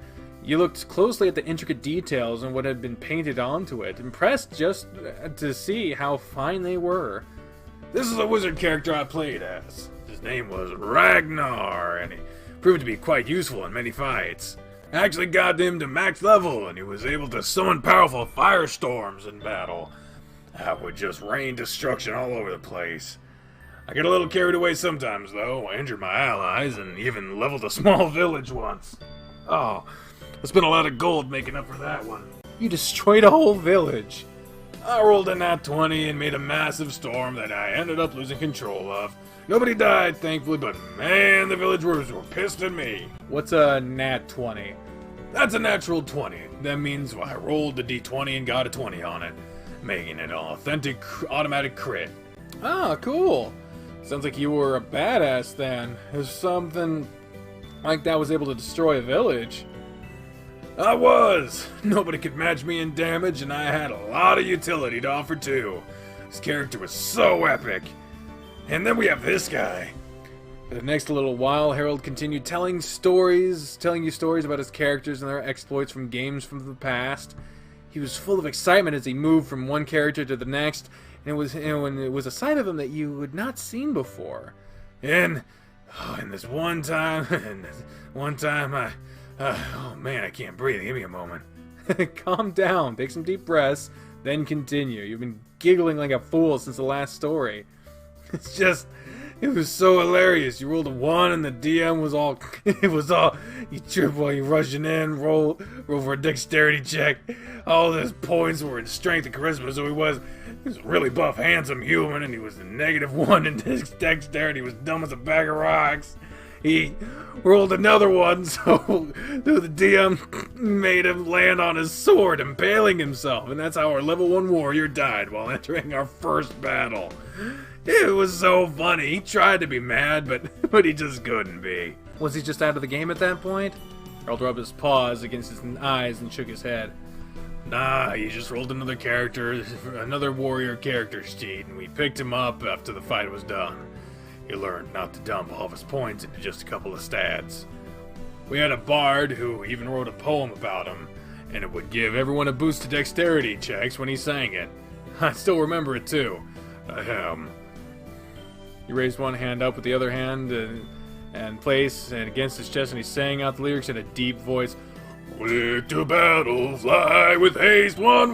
You looked closely at the intricate details and what had been painted onto it, impressed just to see how fine they were. This is a wizard character I played as. His name was Ragnar, and he proved to be quite useful in many fights. I actually got him to max level, and he was able to summon powerful firestorms in battle. I would just rain destruction all over the place. I get a little carried away sometimes, though. I injured my allies, and even leveled a small village once. Oh, I spent a lot of gold making up for that one. You destroyed a whole village. I rolled a nat 20 and made a massive storm that I ended up losing control of. Nobody died, thankfully, but man, the villagers were pissed at me. What's a nat 20? That's a natural 20. That means I rolled the d20 and got a 20 on it, making it an authentic automatic crit. Ah, cool. Sounds like you were a badass then. If something like that was able to destroy a village. I was! Nobody could match me in damage, and I had a lot of utility to offer too. This character was so epic. And then we have this guy. For the next little while, Harold continued telling you stories about his characters and their exploits from games from the past. He was full of excitement as he moved from one character to the next, and it was a side of him that you had not seen before. And this one time, oh man, I can't breathe. Give me a moment. Calm down, take some deep breaths, then continue. You've been giggling like a fool since the last story. It was so hilarious. You rolled a 1 and the DM was all, you trip while you're rushing in, roll for a dexterity check. All his points were in strength and charisma, so he was a really buff, handsome human, and he was a -1 in his dexterity. He was dumb as a bag of rocks. He rolled another 1, so the DM made him land on his sword, impaling himself, and that's how our level 1 warrior died while entering our first battle. It was so funny. He tried to be mad, but he just couldn't be. Was he just out of the game at that point? Harold rubbed his paws against his eyes and shook his head. Nah, he just rolled another warrior character sheet, and we picked him up after the fight was done. He learned not to dump all of his points into just a couple of stats. We had a bard who even wrote a poem about him, and it would give everyone a boost to dexterity checks when he sang it. I still remember it too. He raised one hand up with the other hand and placed and against his chest, and he sang out the lyrics in a deep voice. Quick to battle, fly with haste, our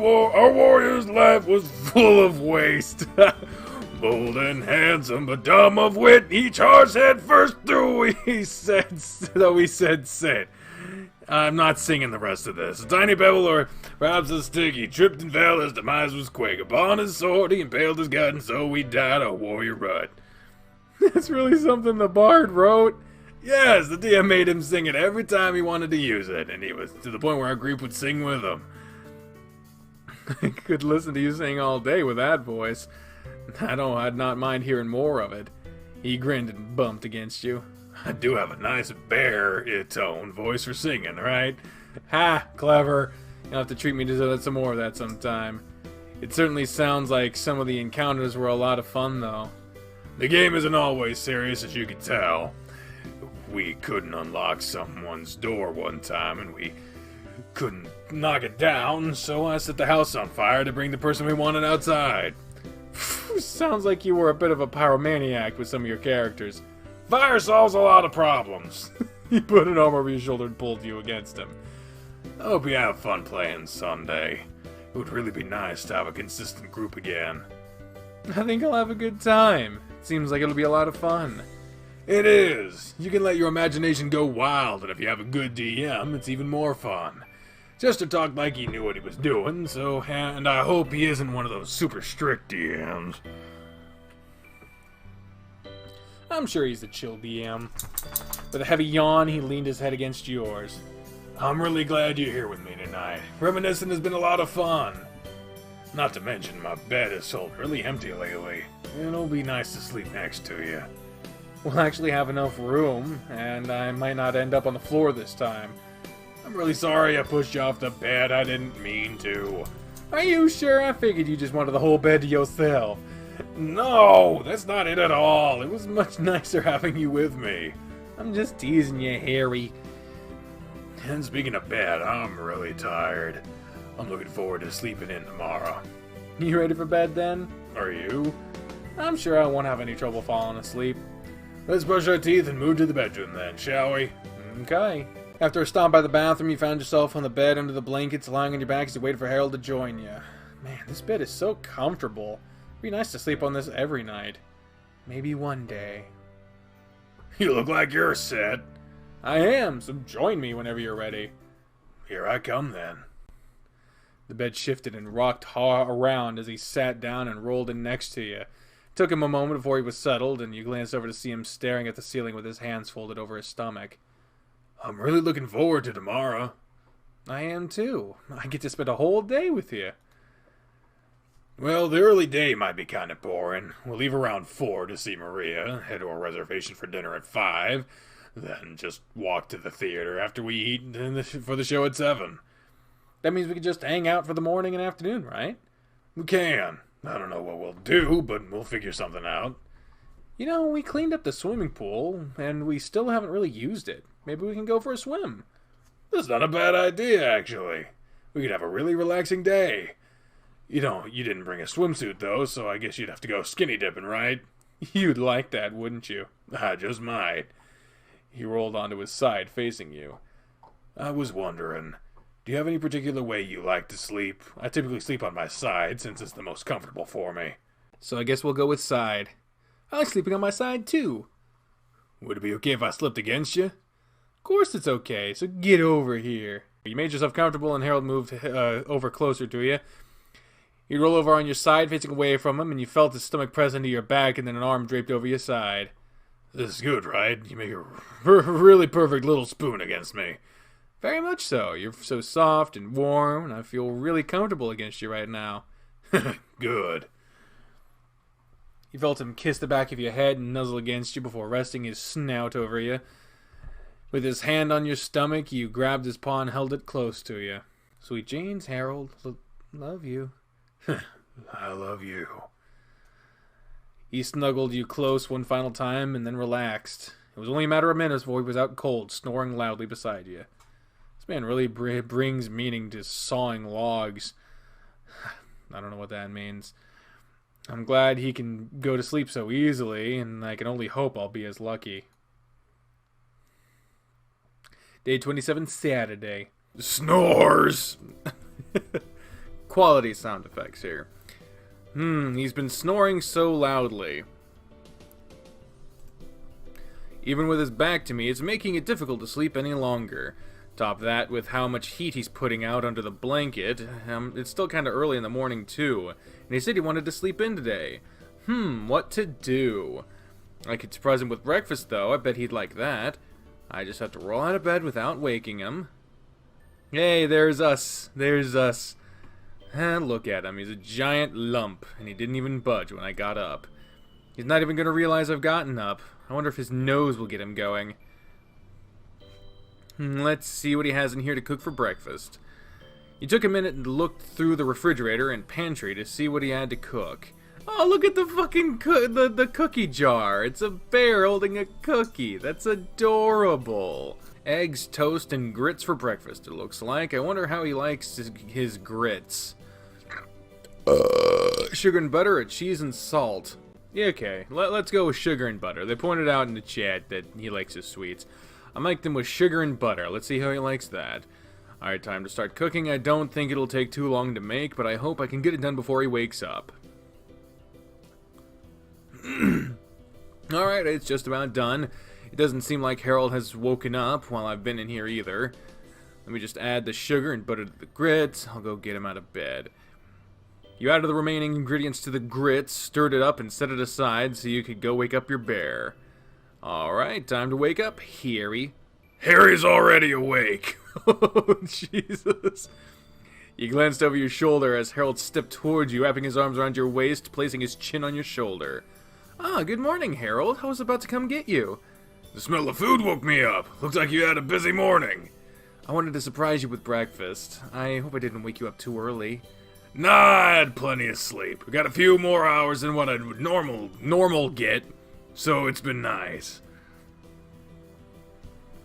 warrior's life was full of waste. Bold and handsome, but dumb of wit, he charged head first through, he said sit. I'm not singing the rest of this. A tiny pebble or perhaps a stick, he tripped and fell, his demise was quick. Upon his sword he impaled his gut, and so he died a warrior rut. That's really something the bard wrote. Yes, the DM made him sing it every time he wanted to use it, and he was to the point where our group would sing with him. I could listen to you sing all day with that voice. I'd not mind hearing more of it. He grinned and bumped against you. I do have a nice baritone voice for singing, right? Ha! Clever. You'll have to treat me to some more of that sometime. It certainly sounds like some of the encounters were a lot of fun, though. The game isn't always serious, as you can tell. We couldn't unlock someone's door one time, and we couldn't knock it down, so I set the house on fire to bring the person we wanted outside. Sounds like you were a bit of a pyromaniac with some of your characters. Fire solves a lot of problems. He put an arm over your shoulder and pulled you against him. I hope you have fun playing Sunday. It would really be nice to have a consistent group again. I think I'll have a good time. Seems like it'll be a lot of fun. It is. You can let your imagination go wild, and if you have a good DM, it's even more fun. Chester talked like he knew what he was doing, and I hope he isn't one of those super strict DMs. I'm sure he's a chill DM. With a heavy yawn, he leaned his head against yours. I'm really glad you're here with me tonight. Reminiscing has been a lot of fun. Not to mention, my bed has felt really empty lately. It'll be nice to sleep next to you. We'll actually have enough room, and I might not end up on the floor this time. I'm really sorry I pushed you off the bed. I didn't mean to. Are you sure? I figured you just wanted the whole bed to yourself. No, that's not it at all. It was much nicer having you with me. I'm just teasing you, Harry. And speaking of bed, I'm really tired. I'm looking forward to sleeping in tomorrow. You ready for bed then? Are you? I'm sure I won't have any trouble falling asleep. Let's brush our teeth and move to the bedroom then, shall we? Okay. After a stop by the bathroom, you found yourself on the bed under the blankets, lying on your back as you waited for Harold to join you. Man, this bed is so comfortable. It'd be nice to sleep on this every night. Maybe one day. You look like you're set. I am, so join me whenever you're ready. Here I come then. The bed shifted and rocked around as he sat down and rolled in next to you. It took him a moment before he was settled, and you glanced over to see him staring at the ceiling with his hands folded over his stomach. I'm really looking forward to tomorrow. I am too. I get to spend a whole day with you. Well, the early day might be kind of boring. We'll leave around 4 to see Maria, head to our reservation for dinner at 5, then just walk to the theater after we eat for the show at 7. That means we can just hang out for the morning and afternoon, right? We can. I don't know what we'll do, but we'll figure something out. You know, we cleaned up the swimming pool, and we still haven't really used it. Maybe we can go for a swim. That's not a bad idea, actually. We could have a really relaxing day. You know, you didn't bring a swimsuit, though, so I guess you'd have to go skinny dipping, right? You'd like that, wouldn't you? I just might. He rolled onto his side, facing you. I was wondering, do you have any particular way you like to sleep? I typically sleep on my side, since it's the most comfortable for me. So I guess we'll go with side. I like sleeping on my side, too. Would it be okay if I slept against you? Of course it's okay, so get over here. You made yourself comfortable, and Harold moved over closer to you. You roll over on your side, facing away from him, and you felt his stomach press into your back, and then an arm draped over your side. This is good, right? You make a really perfect little spoon against me. Very much so. You're so soft and warm, and I feel really comfortable against you right now. Good. You felt him kiss the back of your head and nuzzle against you before resting his snout over you. With his hand on your stomach, you grabbed his paw and held it close to you. Sweet dreams, Harold. Love you. I love you. He snuggled you close one final time and then relaxed. It was only a matter of minutes before he was out cold, snoring loudly beside you. This man really brings meaning to sawing logs. I don't know what that means. I'm glad he can go to sleep so easily, and I can only hope I'll be as lucky. Day 27, Saturday. Snores! Quality sound effects here. He's been snoring so loudly. Even with his back to me, it's making it difficult to sleep any longer. Top that with how much heat he's putting out under the blanket. It's still kind of early in the morning, too. And he said he wanted to sleep in today. What to do? I could surprise him with breakfast, though. I bet he'd like that. I just have to roll out of bed without waking him. Hey, there's us. There's us. And look at him. He's a giant lump, and he didn't even budge when I got up. He's not even going to realize I've gotten up. I wonder if his nose will get him going. Let's see what he has in here to cook for breakfast. You took a minute and looked through the refrigerator and pantry to see what he had to cook. Oh, look at the fucking the cookie jar. It's a bear holding a cookie. That's adorable. Eggs, toast, and grits for breakfast, it looks like. I wonder how he likes his grits. Sugar and butter or cheese and salt? Yeah, okay, let's go with sugar and butter. They pointed out in the chat that he likes his sweets. I make them with sugar and butter. Let's see how he likes that. Alright, time to start cooking. I don't think it'll take too long to make, but I hope I can get it done before he wakes up. Alright, it's just about done. It doesn't seem like Harold has woken up while I've been in here either. Let me just add the sugar and butter to the grits. I'll go get him out of bed. You added the remaining ingredients to the grits, stirred it up, and set it aside so you could go wake up your bear. Alright, time to wake up, Harry. Harry's already awake. Oh, Jesus. You glanced over your shoulder as Harold stepped towards you, wrapping his arms around your waist, placing his chin on your shoulder. Ah, good morning, Harold. I was about to come get you. The smell of food woke me up. Looks like you had a busy morning. I wanted to surprise you with breakfast. I hope I didn't wake you up too early. Nah, I had plenty of sleep. I got a few more hours than what I would normal get, so it's been nice.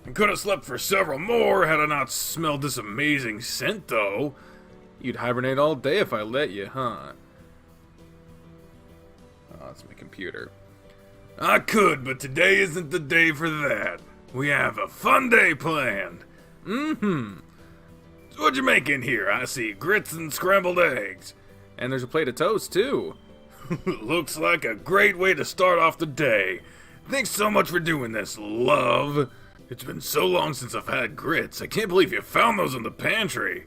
I could have slept for several more had I not smelled this amazing scent, though. You'd hibernate all day if I let you, huh? Oh, that's my computer. I could, but today isn't the day for that. We have a fun day planned. Mm-hmm. So what'd you make in here? I see grits and scrambled eggs. And there's a plate of toast, too. Looks like a great way to start off the day. Thanks so much for doing this, love. It's been so long since I've had grits. I can't believe you found those in the pantry.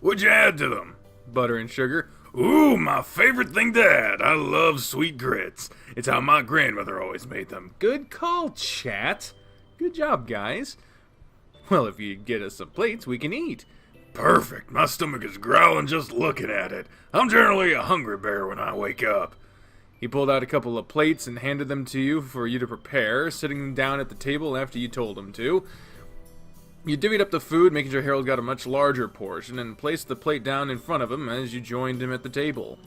What'd you add to them? Butter and sugar. Ooh, my favorite thing to add. I love sweet grits. It's how my grandmother always made them. Good call, chat. Good job, guys. Well, if you get us some plates, we can eat. Perfect. My stomach is growling just looking at it. I'm generally a hungry bear when I wake up. He pulled out a couple of plates and handed them to you for you to prepare, sitting them down at the table after you told him to. You divvied up the food, making sure Harold got a much larger portion, and placed the plate down in front of him as you joined him at the table.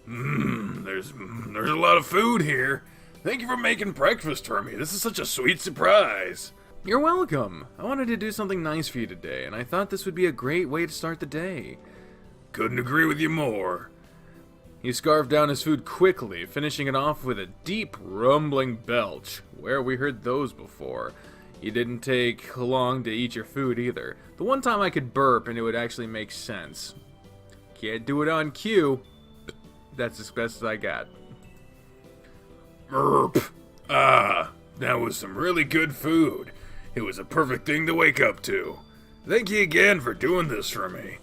There's a lot of food here. Thank you for making breakfast for me. This is such a sweet surprise. You're welcome. I wanted to do something nice for you today, and I thought this would be a great way to start the day. Couldn't agree with you more. He scarfed down his food quickly, finishing it off with a deep, rumbling belch. Where we heard those before. You didn't take long to eat your food either. The one time I could burp and it would actually make sense. Can't do it on cue. That's as best as I got. Merp. Ah, that was some really good food. It was a perfect thing to wake up to. Thank you again for doing this for me.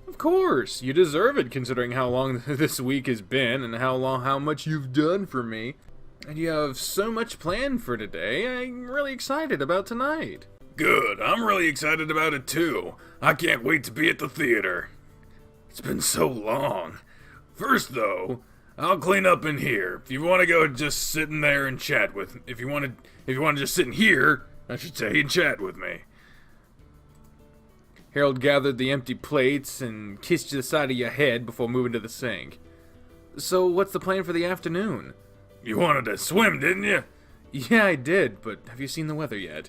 Of course, you deserve it considering how long this week has been and how much you've done for me. And you have so much planned for today. I'm really excited about tonight. Good, I'm really excited about it too. I can't wait to be at the theater. It's been so long. First though, I'll clean up in here. If you want to go just sit in there and chat with me. If you want to just sit in here, I should say, and chat with me. Harold gathered the empty plates and kissed the side of your head before moving to the sink. So what's the plan for the afternoon? You wanted to swim, didn't you? Yeah, I did, but have you seen the weather yet?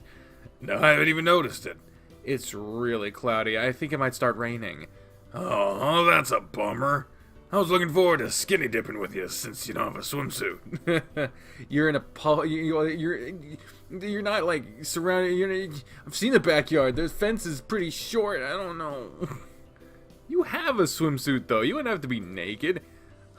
No, I haven't even noticed it. It's really cloudy. I think it might start raining. Oh, that's a bummer. I was looking forward to skinny dipping with you since you don't have a swimsuit. You're in a you're not like surrounded. I've seen the backyard. The fence is pretty short. I don't know. You have a swimsuit though. You wouldn't have to be naked.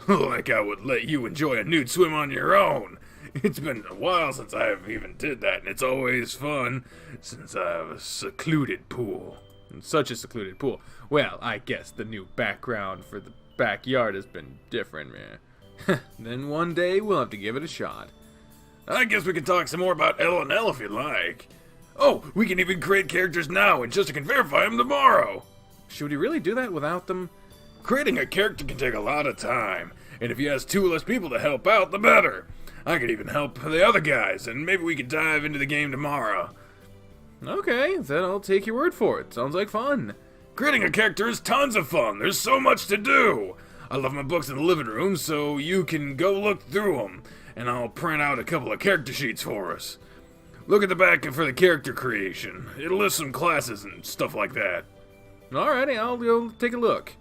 Like I would let you enjoy a nude swim on your own. It's been a while since I have even did that, and it's always fun since I have a secluded pool. Such a secluded pool. Well, I guess the new background for the backyard has been different, man. Then one day we'll have to give it a shot. I guess we can talk some more about L&L if you like. Oh, we can even create characters now, and Chester can verify them tomorrow. Should we really do that without them? Creating a character can take a lot of time, and if he has 2 less people to help out, the better. I could even help the other guys, and maybe we could dive into the game tomorrow. Okay, then I'll take your word for it. Sounds like fun. Creating a character is tons of fun. There's so much to do. I left my books in the living room, so you can go look through them, and I'll print out a couple of character sheets for us. Look at the back for the character creation. It'll list some classes and stuff like that. Alrighty, I'll go take a look.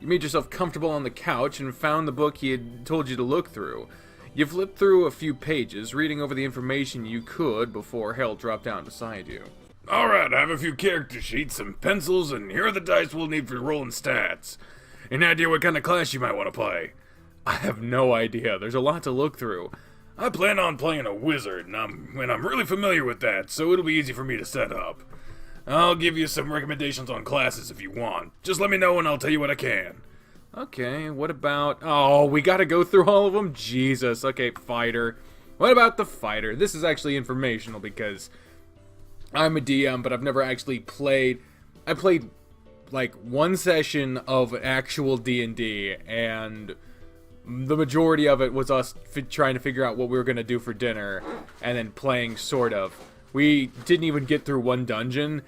You made yourself comfortable on the couch and found the book he had told you to look through. You flipped through a few pages, reading over the information you could before Harold dropped down beside you. Alright, I have a few character sheets, some pencils, and here are the dice we'll need for rolling stats. Any idea what kind of class you might want to play? I have no idea. There's a lot to look through. I plan on playing a wizard, and I'm really familiar with that, so it'll be easy for me to set up. I'll give you some recommendations on classes if you want. Just let me know and I'll tell you what I can. Okay, what about... Oh, we gotta go through all of them? Jesus. Okay, fighter. What about the fighter? This is actually informational because I'm a DM, but I've never actually played... I played, like, one session of actual D&D, and the majority of it was us trying to figure out what we were gonna do for dinner, and then playing, sort of. We didn't even get through one dungeon,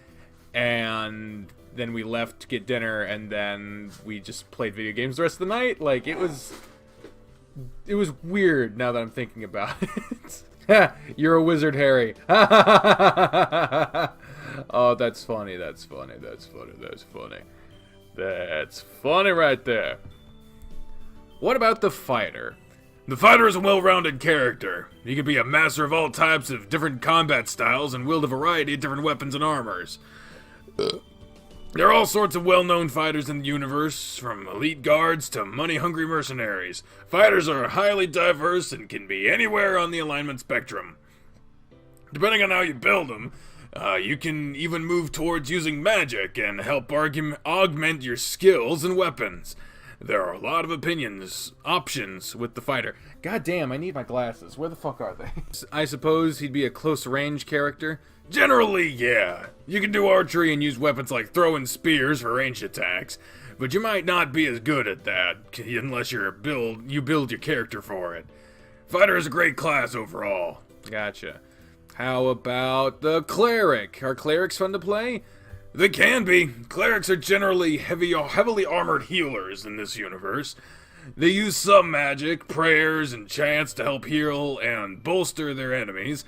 and then we left to get dinner, and then we just played video games the rest of the night. Like, it was weird now that I'm thinking about it. You're a wizard, Harry. Oh, that's funny, that's funny, that's funny, that's funny. That's funny right there. What about the fighter? The fighter is a well-rounded character. He can be a master of all types of different combat styles and wield a variety of different weapons and armors. There are all sorts of well-known fighters in the universe, from elite guards to money-hungry mercenaries. Fighters are highly diverse and can be anywhere on the alignment spectrum. Depending on how you build them, you can even move towards using magic and help augment your skills and weapons. There are a lot of options with the fighter. God damn, I need my glasses. Where the fuck are they? I suppose he'd be a close-range character? Generally, yeah. You can do archery and use weapons like throwing spears for ranged attacks, but you might not be as good at that unless you build your character for it. Fighter is a great class overall. Gotcha. How about the cleric? Are clerics fun to play? They can be. Clerics are generally heavily armored healers in this universe. They use some magic, prayers, and chants to help heal and bolster their enemies.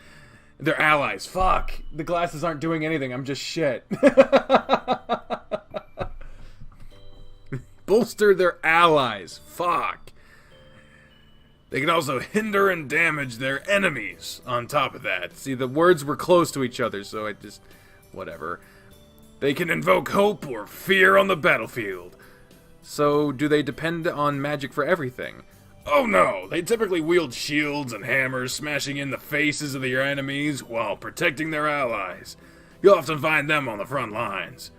Their allies. Fuck. The glasses aren't doing anything. I'm just shit. Bolster their allies. Fuck. They can also hinder and damage their enemies on top of that. See, the words were close to each other, so I just... whatever. They can invoke hope or fear on the battlefield. So, do they depend on magic for everything? Oh no! They typically wield shields and hammers, smashing in the faces of their enemies while protecting their allies. You'll often find them on the front lines.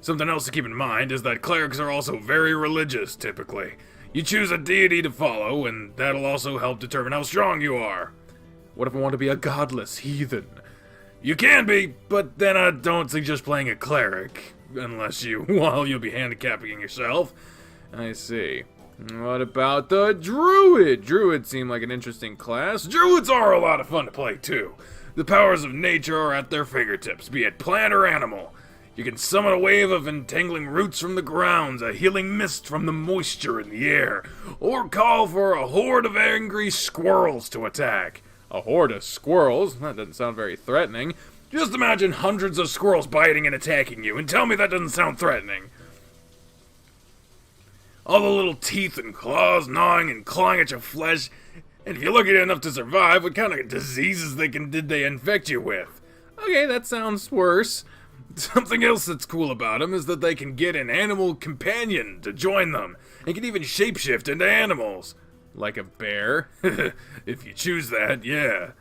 Something else to keep in mind is that clerics are also very religious, typically. You choose a deity to follow, and that'll also help determine how strong you are. What if I want to be a godless heathen? You can be, but then I don't suggest playing a cleric. Unless you'll be handicapping yourself. I see. What about the druid? Druids seem like an interesting class. Druids are a lot of fun to play, too. The powers of nature are at their fingertips, be it plant or animal. You can summon a wave of entangling roots from the grounds, a healing mist from the moisture in the air, or call for a horde of angry squirrels to attack. A horde of squirrels? That doesn't sound very threatening. Just imagine hundreds of squirrels biting and attacking you, and tell me that doesn't sound threatening. All the little teeth and claws gnawing and clawing at your flesh, and if you're lucky enough to survive, what kind of diseases did they infect you with? Okay, that sounds worse. Something else that's cool about them is that they can get an animal companion to join them, and can even shapeshift into animals. Like a bear? If you choose that, yeah.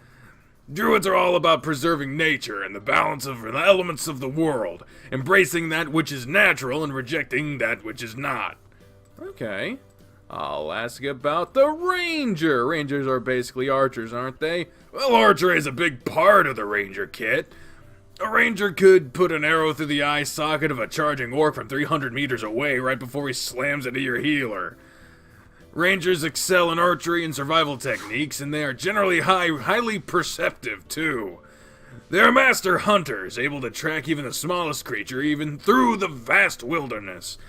Druids are all about preserving nature and the balance of the elements of the world, embracing that which is natural and rejecting that which is not. Okay. I'll ask about the ranger. Rangers are basically archers, aren't they? Well, archery is a big part of the ranger kit. A ranger could put an arrow through the eye socket of a charging orc from 300 meters away right before he slams into your healer. Rangers excel in archery and survival techniques, and they are generally highly perceptive, too. They are master hunters, able to track even the smallest creature, even through the vast wilderness.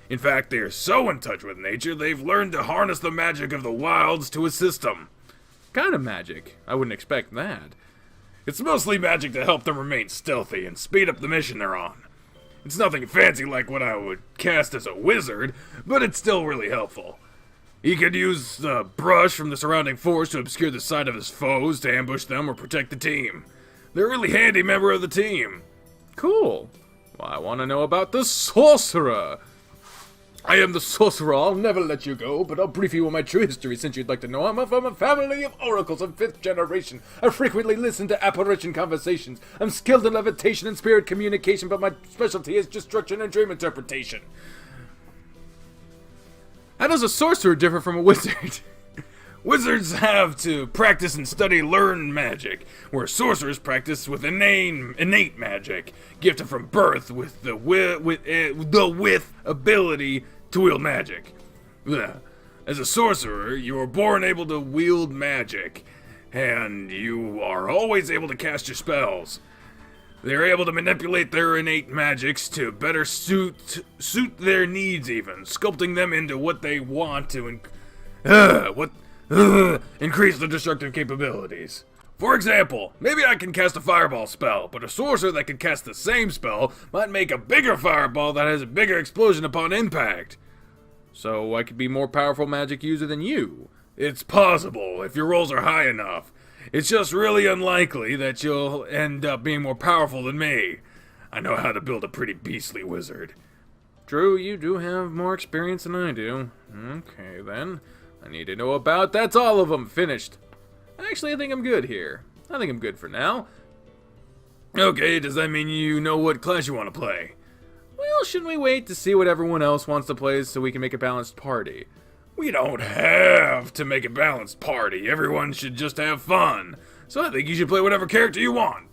In fact, they are so in touch with nature, they've learned to harness the magic of the wilds to assist them. Kind of magic? I wouldn't expect that. It's mostly magic to help them remain stealthy and speed up the mission they're on. It's nothing fancy like what I would cast as a wizard, but it's still really helpful. He could use the brush from the surrounding forest to obscure the sight of his foes, to ambush them or protect the team. They're a really handy member of the team. Cool. Well, I want to know about the sorcerer. I am the sorcerer. I'll never let you go, but I'll brief you on my true history since you'd like to know. I'm from a family of oracles of 5th generation. I frequently listen to apparition conversations. I'm skilled in levitation and spirit communication, but my specialty is destruction and dream interpretation. How does a sorcerer differ from a wizard? Wizards have to practice and learn magic, where sorcerers practice with innate magic, gifted from birth with the ability to wield magic. As a sorcerer, you are born able to wield magic, and you are always able to cast your spells. They are able to manipulate their innate magics to better suit their needs, even sculpting them into what they want to increase their destructive capabilities. For example, maybe I can cast a fireball spell, but a sorcerer that can cast the same spell might make a bigger fireball that has a bigger explosion upon impact. So I could be more powerful magic user than you. It's possible, if your rolls are high enough. It's just really unlikely that you'll end up being more powerful than me. I know how to build a pretty beastly wizard. True, you do have more experience than I do. Okay, then. I need to know about... That's all of them. Finished. Actually, I think I'm good here. I think I'm good for now. Okay, does that mean you know what class you want to play? Well, shouldn't we wait to see what everyone else wants to play so we can make a balanced party? We don't have to make a balanced party. Everyone should just have fun. So I think you should play whatever character you want.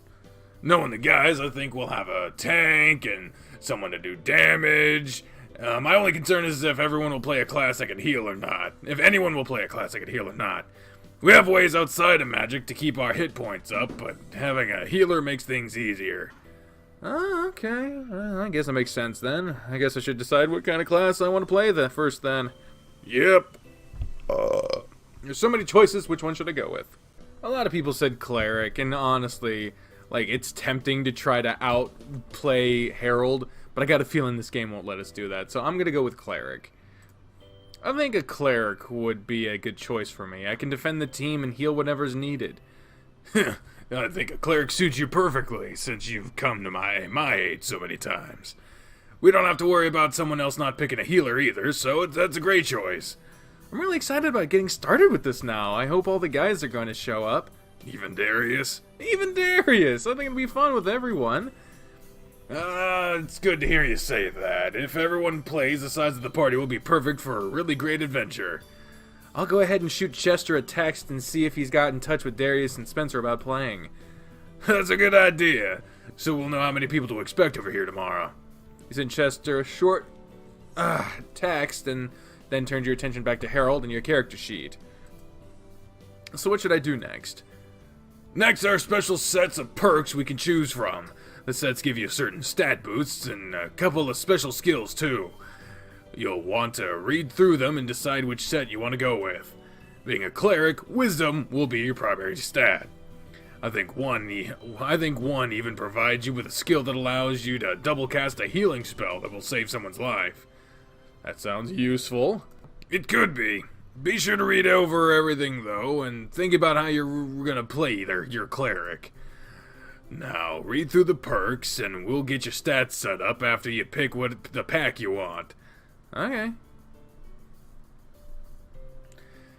Knowing the guys, I think we'll have a tank and someone to do damage. My only concern is if everyone will play a class that can heal or not. If anyone will play a class that can heal or not. We have ways outside of magic to keep our hit points up, but having a healer makes things easier. Oh, okay. I guess that makes sense then. I guess I should decide what kind of class I want to play first then. Yep. There's so many choices, which one should I go with? A lot of people said cleric, and honestly, like, it's tempting to try to outplay Harold, but I got a feeling this game won't let us do that, so I'm gonna go with cleric. I think a cleric would be a good choice for me. I can defend the team and heal whatever's needed. I think a cleric suits you perfectly, since you've come to my aid so many times. We don't have to worry about someone else not picking a healer either, so that's a great choice. I'm really excited about getting started with this now. I hope all the guys are going to show up. Even Darius? Even Darius! I think it'll be fun with everyone. It's good to hear you say that. If everyone plays, the size of the party will be perfect for a really great adventure. I'll go ahead and shoot Chester a text and see if he's got in touch with Darius and Spencer about playing. That's a good idea. So we'll know how many people to expect over here tomorrow. You sent Chester a short text and then turned your attention back to Harold and your character sheet. So what should I do next? Next are special sets of perks we can choose from. The sets give you certain stat boosts and a couple of special skills too. You'll want to read through them and decide which set you want to go with. Being a cleric, wisdom will be your primary stat. I think one even provides you with a skill that allows you to double cast a healing spell that will save someone's life. That sounds useful. It could be. Be sure to read over everything though, and think about how you're gonna play your cleric. Now, read through the perks, and we'll get your stats set up after you pick what the pack you want. Okay.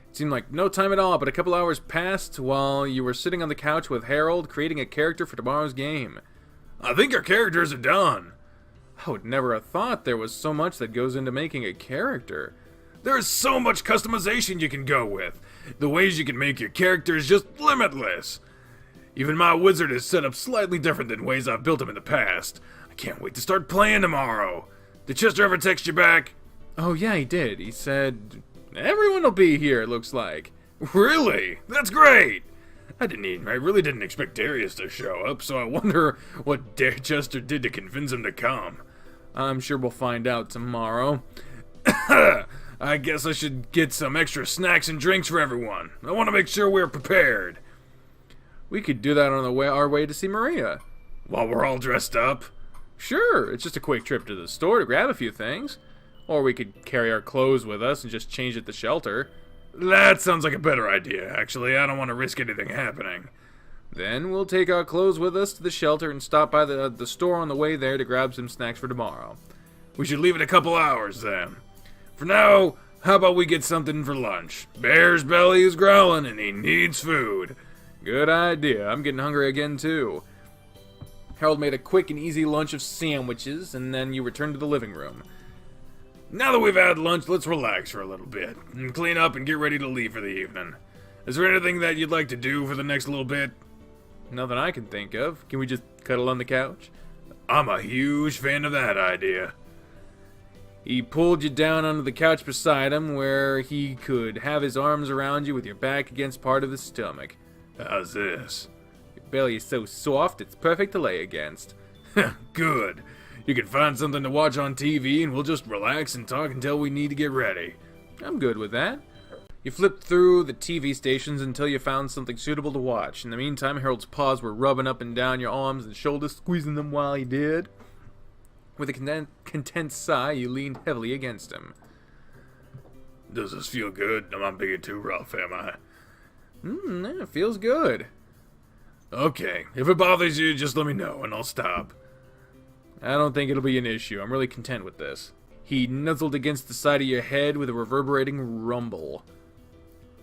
It seemed like no time at all, but a couple hours passed while you were sitting on the couch with Harold, creating a character for tomorrow's game. I think our characters are done. I would never have thought there was so much that goes into making a character. There is so much customization you can go with. The ways you can make your character is just limitless. Even my wizard is set up slightly different than ways I've built him in the past. I can't wait to start playing tomorrow. Did Chester ever text you back? Oh yeah, he did. He said, everyone will be here, it looks like. Really? That's great! I really didn't expect Darius to show up, so I wonder what Chester did to convince him to come. I'm sure we'll find out tomorrow. I guess I should get some extra snacks and drinks for everyone. I want to make sure we're prepared. We could do that on our way to see Maria. While we're all dressed up? Sure, it's just a quick trip to the store to grab a few things. Or we could carry our clothes with us and just change at the shelter. That sounds like a better idea, actually. I don't want to risk anything happening. Then we'll take our clothes with us to the shelter and stop by the store on the way there to grab some snacks for tomorrow. We should leave it a couple hours, then. For now, how about we get something for lunch? Bear's belly is growling and he needs food. Good idea. I'm getting hungry again, too. Harold made a quick and easy lunch of sandwiches, and then you returned to the living room. Now that we've had lunch, let's relax for a little bit, and clean up and get ready to leave for the evening. Is there anything that you'd like to do for the next little bit? Nothing I can think of. Can we just cuddle on the couch? I'm a huge fan of that idea. He pulled you down onto the couch beside him, where he could have his arms around you with your back against part of his stomach. How's this? Your belly is so soft, it's perfect to lay against. Good. You can find something to watch on TV, and we'll just relax and talk until we need to get ready. I'm good with that. You flipped through the TV stations until you found something suitable to watch. In the meantime, Harold's paws were rubbing up and down your arms and shoulders, squeezing them while he did. With a content sigh, you leaned heavily against him. Does this feel good? I'm not being too rough, am I? It feels good. Okay, if it bothers you, just let me know and I'll stop. I don't think it'll be an issue. I'm really content with this. He nuzzled against the side of your head with a reverberating rumble.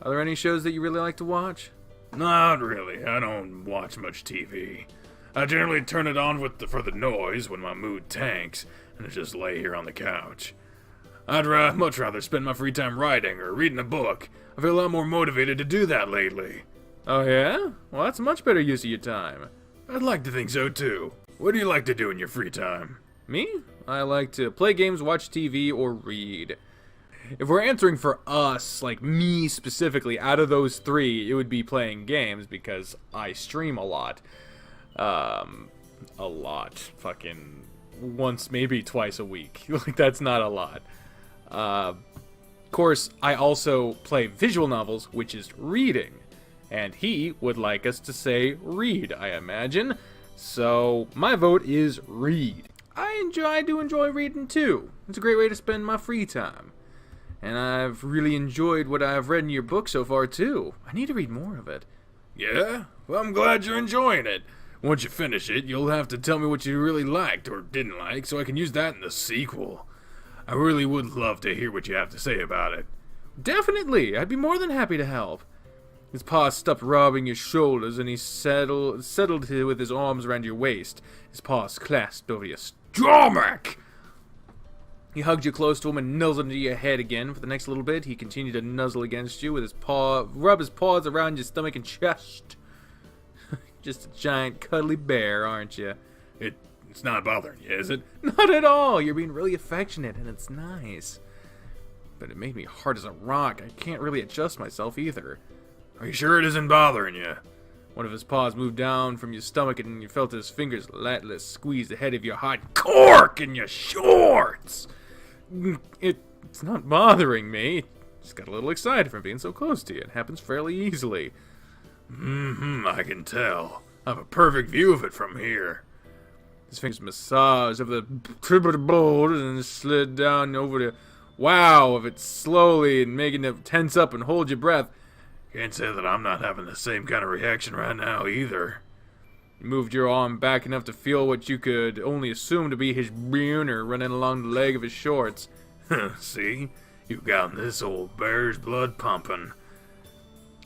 Are there any shows that you really like to watch? Not really. I don't watch much TV. I generally turn it on for the noise when my mood tanks, and I just lay here on the couch. I'd much rather spend my free time writing or reading a book. I feel a lot more motivated to do that lately. Oh yeah? Well, that's a much better use of your time. I'd like to think so too. What do you like to do in your free time? Me? I like to play games, watch TV, or read. If we're answering for us, like me specifically, out of those three, it would be playing games because I stream a lot. A lot. Fucking once, maybe twice a week. Like, that's not a lot. course, I also play visual novels, which is reading. And he would like us to say read, I imagine. So, my vote is read. I do enjoy reading too. It's a great way to spend my free time. And I've really enjoyed what I've read in your book so far too. I need to read more of it. Yeah? Well, I'm glad you're enjoying it. Once you finish it, you'll have to tell me what you really liked or didn't like so I can use that in the sequel. I really would love to hear what you have to say about it. Definitely! I'd be more than happy to help. His paw stopped rubbing your shoulders, and he settled with his arms around your waist, his paws clasped over your stomach. He hugged you close to him and nuzzled into your head again. For the next little bit, he continued to nuzzle against you with his rub his paws around your stomach and chest. Just a giant cuddly bear, aren't you? It's not bothering you, is it? Not at all. You're being really affectionate, and it's nice. But it made me hard as a rock. I can't really adjust myself either. Are you sure it isn't bothering you? One of his paws moved down from your stomach, and you felt his fingers lightly squeeze the head of your hot cork in your shorts. It's not bothering me. Just got a little excited from being so close to you. It happens fairly easily. I can tell. I have a perfect view of it from here. His fingers massaged over the tip of the board and slid down over the wow of it slowly and making it tense up and hold your breath. Can't say that I'm not having the same kind of reaction right now either. You moved your arm back enough to feel what you could only assume to be his boner running along the leg of his shorts. See? You've got this old bear's blood pumping.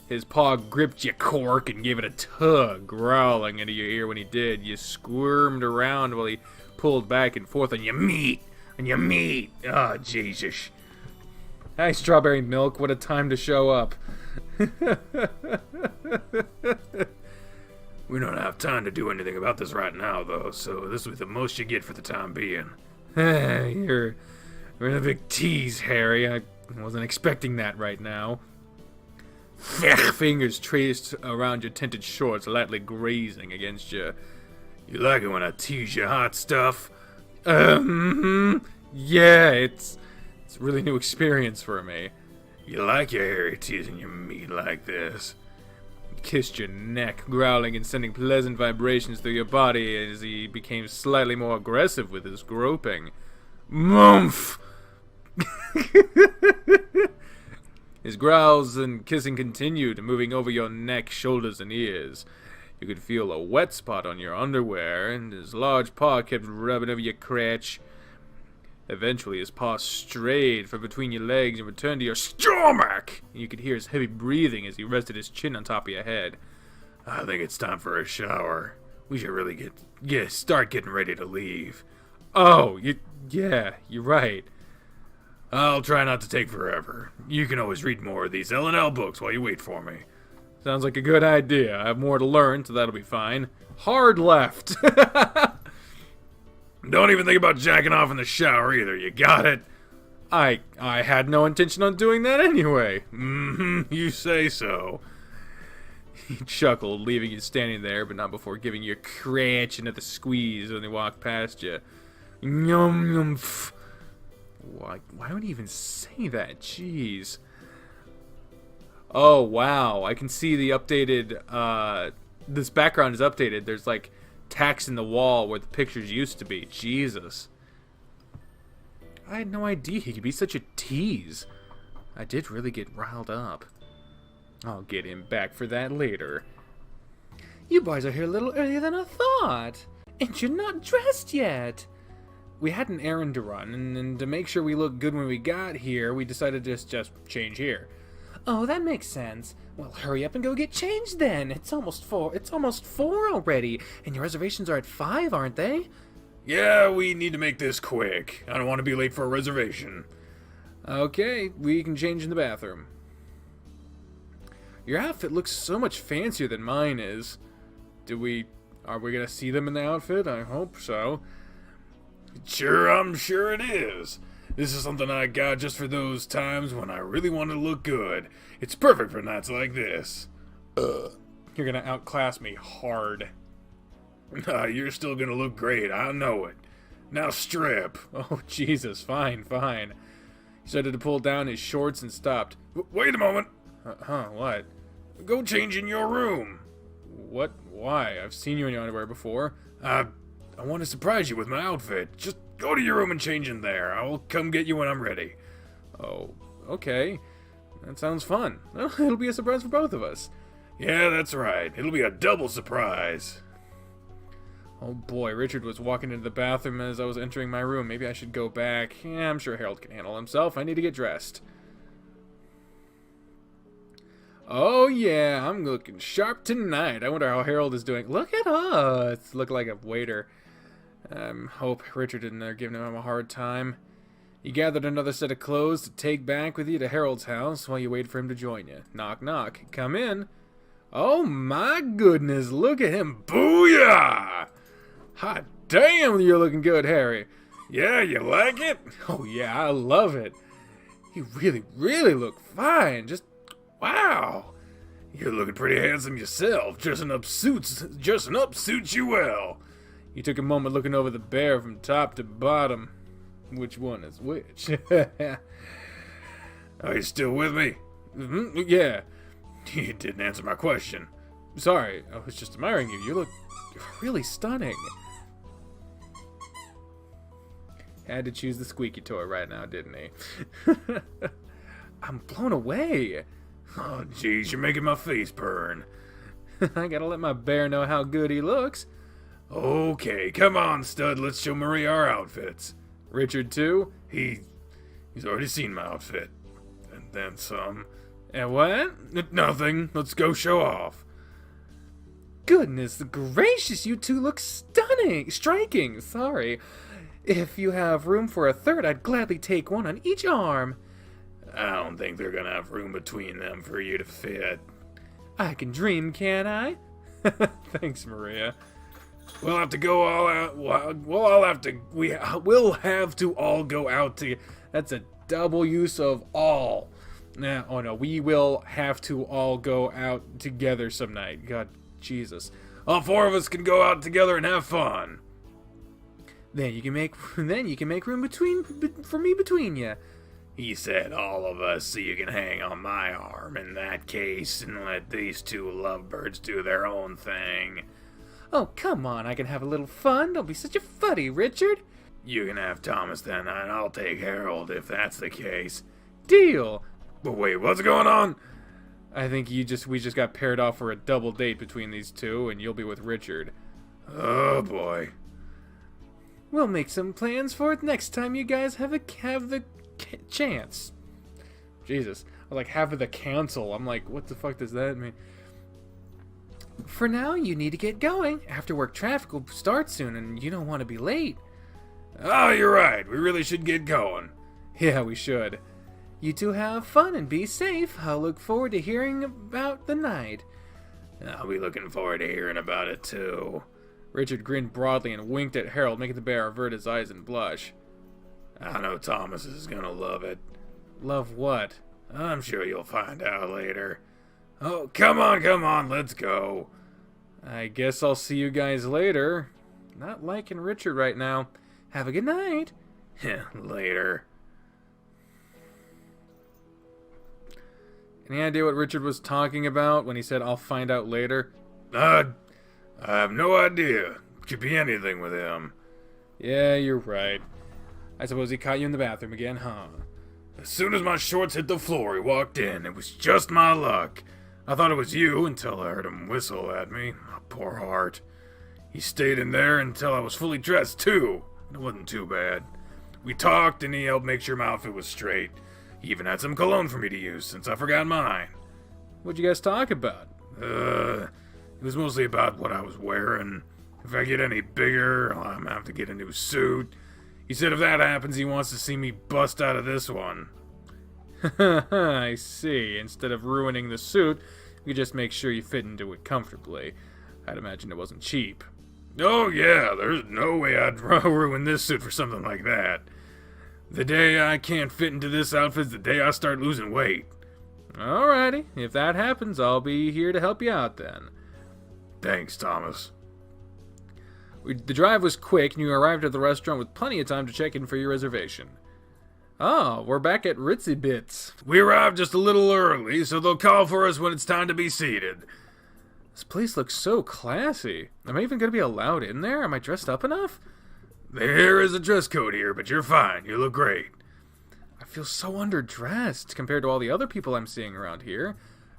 His paw gripped your cork and gave it a tug, growling into your ear when he did. You squirmed around while he pulled back and forth on your meat. Oh, Jesus. Hi, strawberry milk. What a time to show up. We don't have time to do anything about this right now, though, so this will be the most you get for the time being. You're a big tease, Harry. I wasn't expecting that right now. Fingers traced around your tinted shorts, lightly grazing against you. You like it when I tease your hot stuff? Yeah, it's a really new experience for me. You like your Harry teasing your meat like this? He kissed your neck, growling and sending pleasant vibrations through your body as he became slightly more aggressive with his groping. Mumph! His growls and kissing continued, moving over your neck, shoulders, and ears. You could feel a wet spot on your underwear, and his large paw kept rubbing over your crotch. Eventually, his paw strayed from between your legs and returned to your stomach, and you could hear his heavy breathing as he rested his chin on top of your head. I think it's time for a shower. We should really start getting ready to leave. Oh, yeah, you're right. I'll try not to take forever. You can always read more of these L&L books while you wait for me. Sounds like a good idea. I have more to learn, so that'll be fine. Hard left. Don't even think about jacking off in the shower either, you got it? I had no intention on doing that anyway. You say so. He chuckled, leaving you standing there, but not before giving you a crotch another squeeze when he walked past you. Yum yum. Why would he even say that? Jeez. Oh, wow. I can see the updated, this background is updated. There's, like, text in the wall where the pictures used to be. Jesus. I had no idea he could be such a tease. I did really get riled up. I'll get him back for that later. You boys are here a little earlier than I thought. And you're not dressed yet. We had an errand to run, and to make sure we looked good when we got here, we decided to just change here. Oh, that makes sense. Well, hurry up and go get changed then. It's almost 4 already, and your reservations are at 5, aren't they? Yeah, we need to make this quick. I don't want to be late for a reservation. Okay, we can change in the bathroom. Your outfit looks so much fancier than mine is. Are we gonna see them in the outfit? I hope so. Sure, I'm sure it is. This is something I got just for those times when I really want to look good. It's perfect for nights like this. You're gonna outclass me hard. You're still gonna look great, I know it. Now strip. Oh, Jesus, fine. He started to pull down his shorts and stopped. Wait a moment. What? Go change in your room. What? Why? I've seen you in your underwear before. I want to surprise you with my outfit. Just go to your room and change in there. I'll come get you when I'm ready. Oh, okay. That sounds fun. Well, it'll be a surprise for both of us. Yeah, that's right. It'll be a double surprise. Oh boy, Richard was walking into the bathroom as I was entering my room. Maybe I should go back. Yeah, I'm sure Harold can handle himself. I need to get dressed. Oh yeah, I'm looking sharp tonight. I wonder how Harold is doing. Look at us. Look like a waiter. Hope Richard isn't there giving him a hard time. You gathered another set of clothes to take back with you to Harold's house while you wait for him to join you. Knock, knock. Come in. Oh my goodness, look at him. Booyah! Hot damn, you're looking good, Harry. Yeah, you like it? Oh yeah, I love it. You really, really look fine. Just wow. You're looking pretty handsome yourself. Dressing up suits you well. You took a moment looking over the bear from top to bottom. Which one is which? Are you still with me? Mm-hmm, yeah. You didn't answer my question. Sorry, I was just admiring you. You're really stunning. Had to choose the squeaky toy right now, didn't he? I'm blown away. Oh, jeez, you're making my face burn. I gotta let my bear know how good he looks. Okay, come on, stud. Let's show Marie our outfits. Richard, too? He's already seen my outfit. And then some. And what? Nothing. Let's go show off. Goodness gracious, you two look striking, sorry. If you have room for a third, I'd gladly take one on each arm. I don't think they're gonna have room between them for you to fit. I can dream, can't I? Thanks, Maria. We'll have to go all out. We'll have to all go out to. That's a double use of all. Nah, oh no, we will have to all go out together some night. God, Jesus. All four of us can go out together and have fun. Then you can make room for me between you. He said all of us, so you can hang on my arm in that case and let these two lovebirds do their own thing. Oh, come on, I can have a little fun. Don't be such a fuddy, Richard. You can have Thomas then, and I'll take Harold if that's the case. Deal. But wait, what's going on? I think we just got paired off for a double date between these two, and you'll be with Richard. Oh boy. We'll make some plans for it next time you guys have the chance. Jesus, I was like, have the cancel. I'm like, what the fuck does that mean? For now, you need to get going. After work traffic will start soon, and you don't want to be late. Oh, you're right. We really should get going. Yeah, we should. You two have fun and be safe. I'll look forward to hearing about the night. I'll be looking forward to hearing about it, too. Richard grinned broadly and winked at Harold, making the bear avert his eyes and blush. I know Thomas is gonna love it. Love what? I'm sure you'll find out later. Oh, come on, let's go. I guess I'll see you guys later. Not liking Richard right now. Have a good night. Later. Any idea what Richard was talking about when he said, I'll find out later? I have no idea. Could be anything with him. Yeah, you're right. I suppose he caught you in the bathroom again, huh? As soon as my shorts hit the floor, he walked in. It was just my luck. I thought it was you until I heard him whistle at me. My poor heart. He stayed in there until I was fully dressed, too. It wasn't too bad. We talked, and he helped make sure my outfit was straight. He even had some cologne for me to use, since I forgot mine. What'd you guys talk about? It was mostly about what I was wearing. If I get any bigger, I'm gonna have to get a new suit. He said if that happens, he wants to see me bust out of this one. I see. Instead of ruining the suit, you just make sure you fit into it comfortably. I'd imagine it wasn't cheap. Oh yeah, there's no way I'd ruin this suit for something like that. The day I can't fit into this outfit is the day I start losing weight. Alrighty, if that happens, I'll be here to help you out then. Thanks, Thomas. The drive was quick, and you arrived at the restaurant with plenty of time to check in for your reservation. Oh, we're back at Ritzy Bits. We arrived just a little early, so they'll call for us when it's time to be seated. This place looks so classy. Am I even going to be allowed in there? Am I dressed up enough? There is a dress code here, but you're fine. You look great. I feel so underdressed compared to all the other people I'm seeing around here.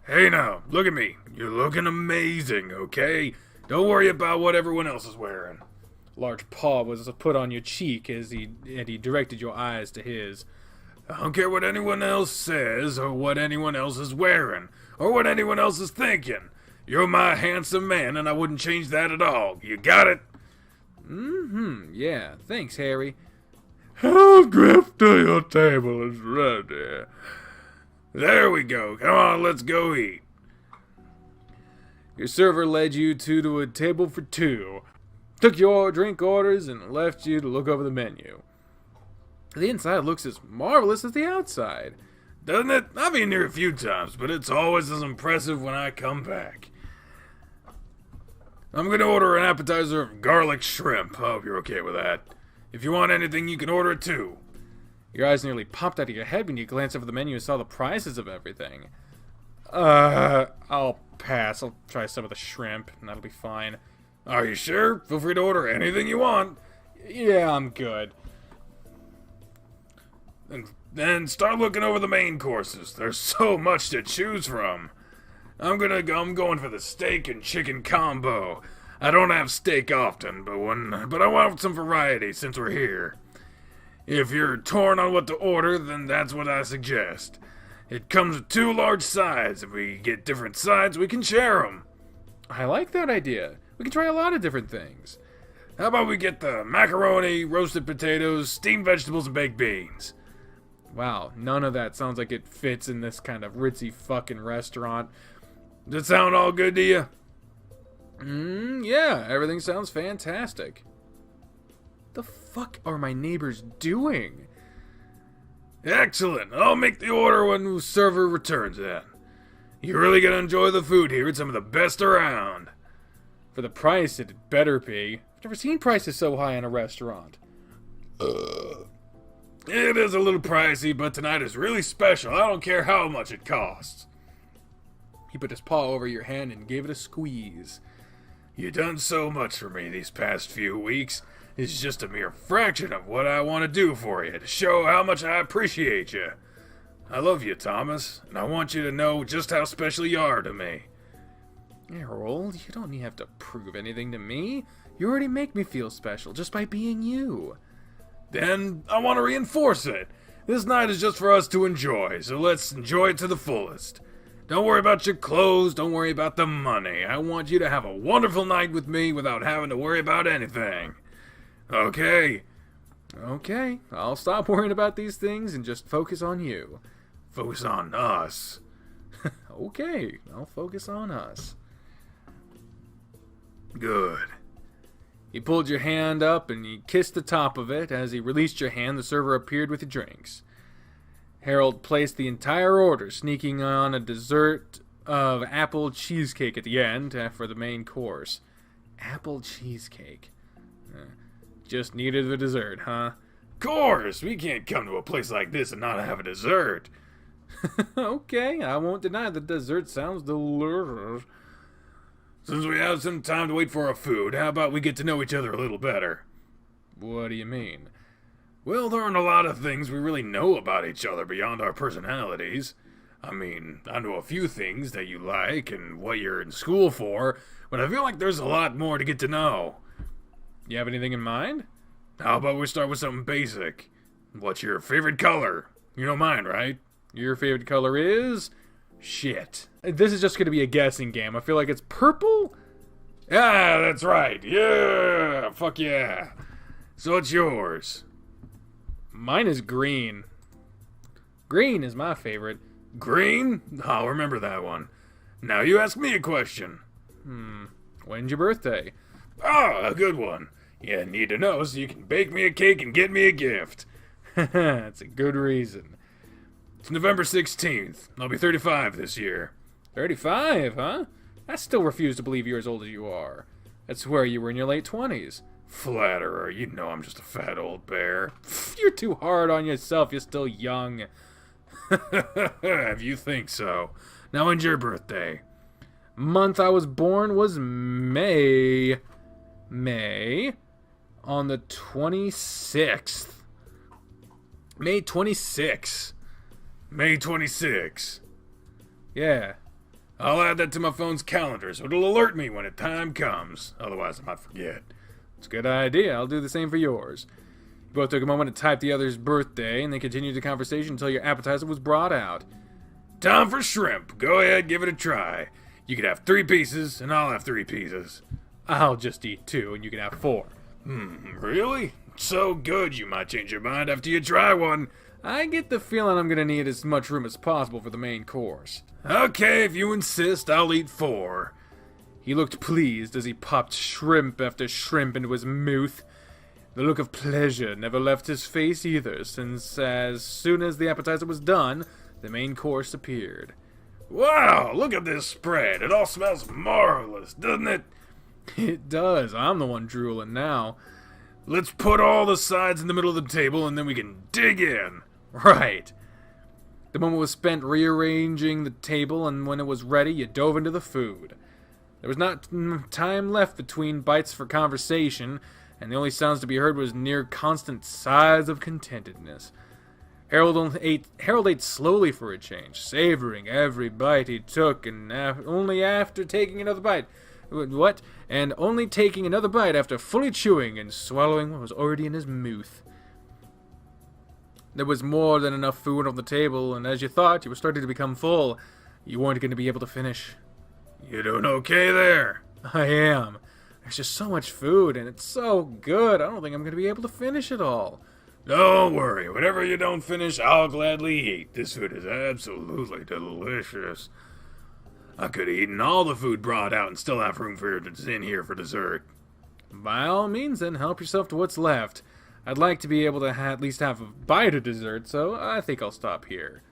Hey now, look at me. You're looking amazing, okay? Don't worry about what everyone else is wearing. Large paw was put on your cheek as he directed your eyes to his. I don't care what anyone else says, or what anyone else is wearing, or what anyone else is thinking. You're my handsome man, and I wouldn't change that at all. You got it? Yeah, thanks, Harry. Harold Grifter, your table is ready. There we go. Come on, let's go eat. Your server led you to a table for two, took your drink orders, and left you to look over the menu. The inside looks as marvelous as the outside. Doesn't it? I've been here a few times, but it's always as impressive when I come back. I'm going to order an appetizer of garlic shrimp. I hope you're okay with that. If you want anything, you can order it too. Your eyes nearly popped out of your head when you glanced over the menu and saw the prices of everything. I'll pass. I'll try some of the shrimp, and that'll be fine. Are you sure? Feel free to order anything you want. Yeah, I'm good. And then start looking over the main courses. There's so much to choose from. I'm going for the steak and chicken combo. I don't have steak often, but I want some variety since we're here. If you're torn on what to order, then that's what I suggest. It comes with 2 large sides. If we get different sides, we can share them. I like that idea. We can try a lot of different things. How about we get the macaroni, roasted potatoes, steamed vegetables, and baked beans? Wow, none of that sounds like it fits in this kind of ritzy fucking restaurant. Does it sound all good to you? Yeah, everything sounds fantastic. The fuck are my neighbors doing? Excellent. I'll make the order when the server returns then. You're really gonna enjoy the food here. It's some of the best around. For the price, it better be. I've never seen prices so high in a restaurant. It is a little pricey, but tonight is really special. I don't care how much it costs. He put his paw over your hand and gave it a squeeze. You done so much for me these past few weeks. It's just a mere fraction of what I want to do for you, to show how much I appreciate you. I love you, Thomas, and I want you to know just how special you are to me. Harold, you don't have to prove anything to me. You already make me feel special just by being you. Then I want to reinforce it. This night is just for us to enjoy, so let's enjoy it to the fullest. Don't worry about your clothes, don't worry about the money. I want you to have a wonderful night with me without having to worry about anything. Okay? Okay, I'll stop worrying about these things and just focus on you. Focus on us. Okay, I'll focus on us. Good. He pulled your hand up and he kissed the top of it. As he released your hand, the server appeared with the drinks. Harold placed the entire order, sneaking on a dessert of apple cheesecake at the end for the main course. Apple cheesecake. Just needed the dessert, huh? Course! We can't come to a place like this and not have a dessert. Okay, I won't deny the dessert sounds delicious. Since we have some time to wait for our food, how about we get to know each other a little better? What do you mean? Well, there aren't a lot of things we really know about each other beyond our personalities. I mean, I know a few things that you like and what you're in school for, but I feel like there's a lot more to get to know. You have anything in mind? How about we start with something basic? What's your favorite color? You know mine, right? Your favorite color is... shit. This is just going to be a guessing game. I feel like it's purple? Yeah, that's right. Yeah, fuck yeah. So what's yours? Mine is green. Green is my favorite. Green? I'll remember that one. Now you ask me a question. When's your birthday? Ah, a good one. You need to know so you can bake me a cake and get me a gift. That's a good reason. It's November 16th. I'll be 35 this year. 35, huh? I still refuse to believe you're as old as you are. I swear you were in your late 20s. Flatterer, you know I'm just a fat old bear. You're too hard on yourself, you're still young. If you think so. Now, when's your birthday? Month I was born was May. May. On the 26th. May 26th. May 26th. Yeah. I'll add that to my phone's calendar so it'll alert me when the time comes. Otherwise, I might forget. It's a good idea. I'll do the same for yours. You both took a moment to type the other's birthday, and then continued the conversation until your appetizer was brought out. Time for shrimp. Go ahead, give it a try. You can have 3 pieces, and I'll have 3 pieces. I'll just eat 2, and you can have 4. Really? So good you might change your mind after you try one. I get the feeling I'm gonna need as much room as possible for the main course. Okay, if you insist, I'll eat 4. He looked pleased as he popped shrimp after shrimp into his mouth. The look of pleasure never left his face either, since as soon as the appetizer was done, the main course appeared. Wow, look at this spread. It all smells marvelous, doesn't it? It does. I'm the one drooling now. Let's put all the sides in the middle of the table and then we can dig in. Right. The moment was spent rearranging the table, and when it was ready, you dove into the food. There was not time left between bites for conversation, and the only sounds to be heard was near constant sighs of contentedness. Harold ate slowly for a change, savoring every bite he took, and only after taking another bite. What? And only taking another bite after fully chewing and swallowing what was already in his mouth. There was more than enough food on the table, and as you thought you were starting to become full, you weren't going to be able to finish. You doing okay there? I am. There's just so much food, and it's so good, I don't think I'm going to be able to finish it all. Don't worry, whatever you don't finish, I'll gladly eat. This food is absolutely delicious. I could have eaten all the food brought out and still have room for it in here for dessert. By all means, then, help yourself to what's left. I'd like to be able to at least have a bite of dessert, so I think I'll stop here.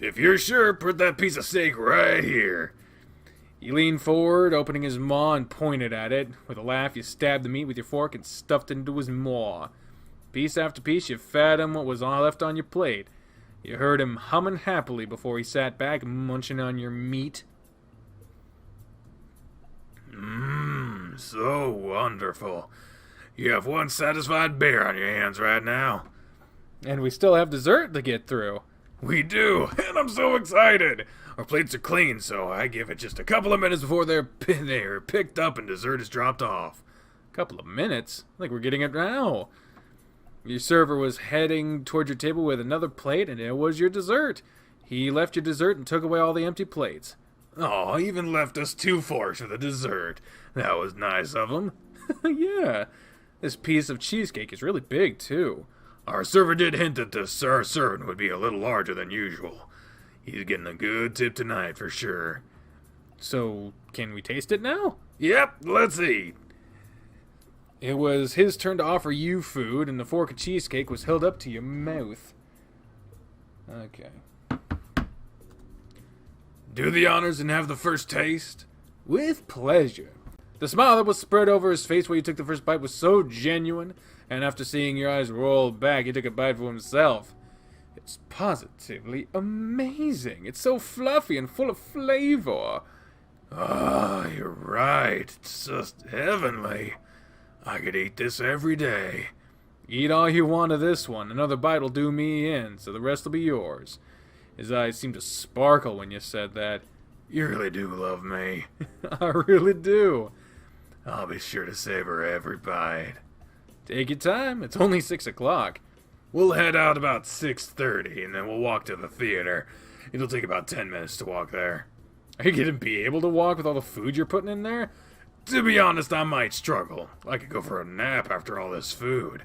If you're sure, put that piece of steak right here. He leaned forward, opening his maw, and pointed at it. With a laugh, you stabbed the meat with your fork and stuffed it into his maw. Piece after piece, you fed him what was all left on your plate. You heard him humming happily before he sat back, munching on your meat. So wonderful. You have one satisfied bear on your hands right now. And we still have dessert to get through. We do, and I'm so excited. Our plates are clean, so I give it just a couple of minutes before they're picked up and dessert is dropped off. Couple of minutes? I think we're getting it now. Your server was heading toward your table with another plate, and it was your dessert. He left your dessert and took away all the empty plates. Oh, he even left us 2 forks for the dessert. That was nice of him. Yeah, this piece of cheesecake is really big, too. Our server did hint that our servant would be a little larger than usual. He's getting a good tip tonight for sure. So, can we taste it now? Yep, let's eat. It was his turn to offer you food, and the fork of cheesecake was held up to your mouth. Okay. Do the honors and have the first taste? With pleasure. The smile that was spread over his face while you took the first bite was so genuine, and after seeing your eyes roll back, he took a bite for himself. It's positively amazing. It's so fluffy and full of flavor. Ah, you're right. It's just heavenly. I could eat this every day. Eat all you want of this one. Another bite will do me in, so the rest will be yours. His eyes seemed to sparkle when you said that. You really do love me. I really do. I'll be sure to savor every bite. Take your time. It's only 6 o'clock. We'll head out about 6:30, and then we'll walk to the theater. It'll take about 10 minutes to walk there. Are you going to be able to walk with all the food you're putting in there? To be honest, I might struggle. I could go for a nap after all this food.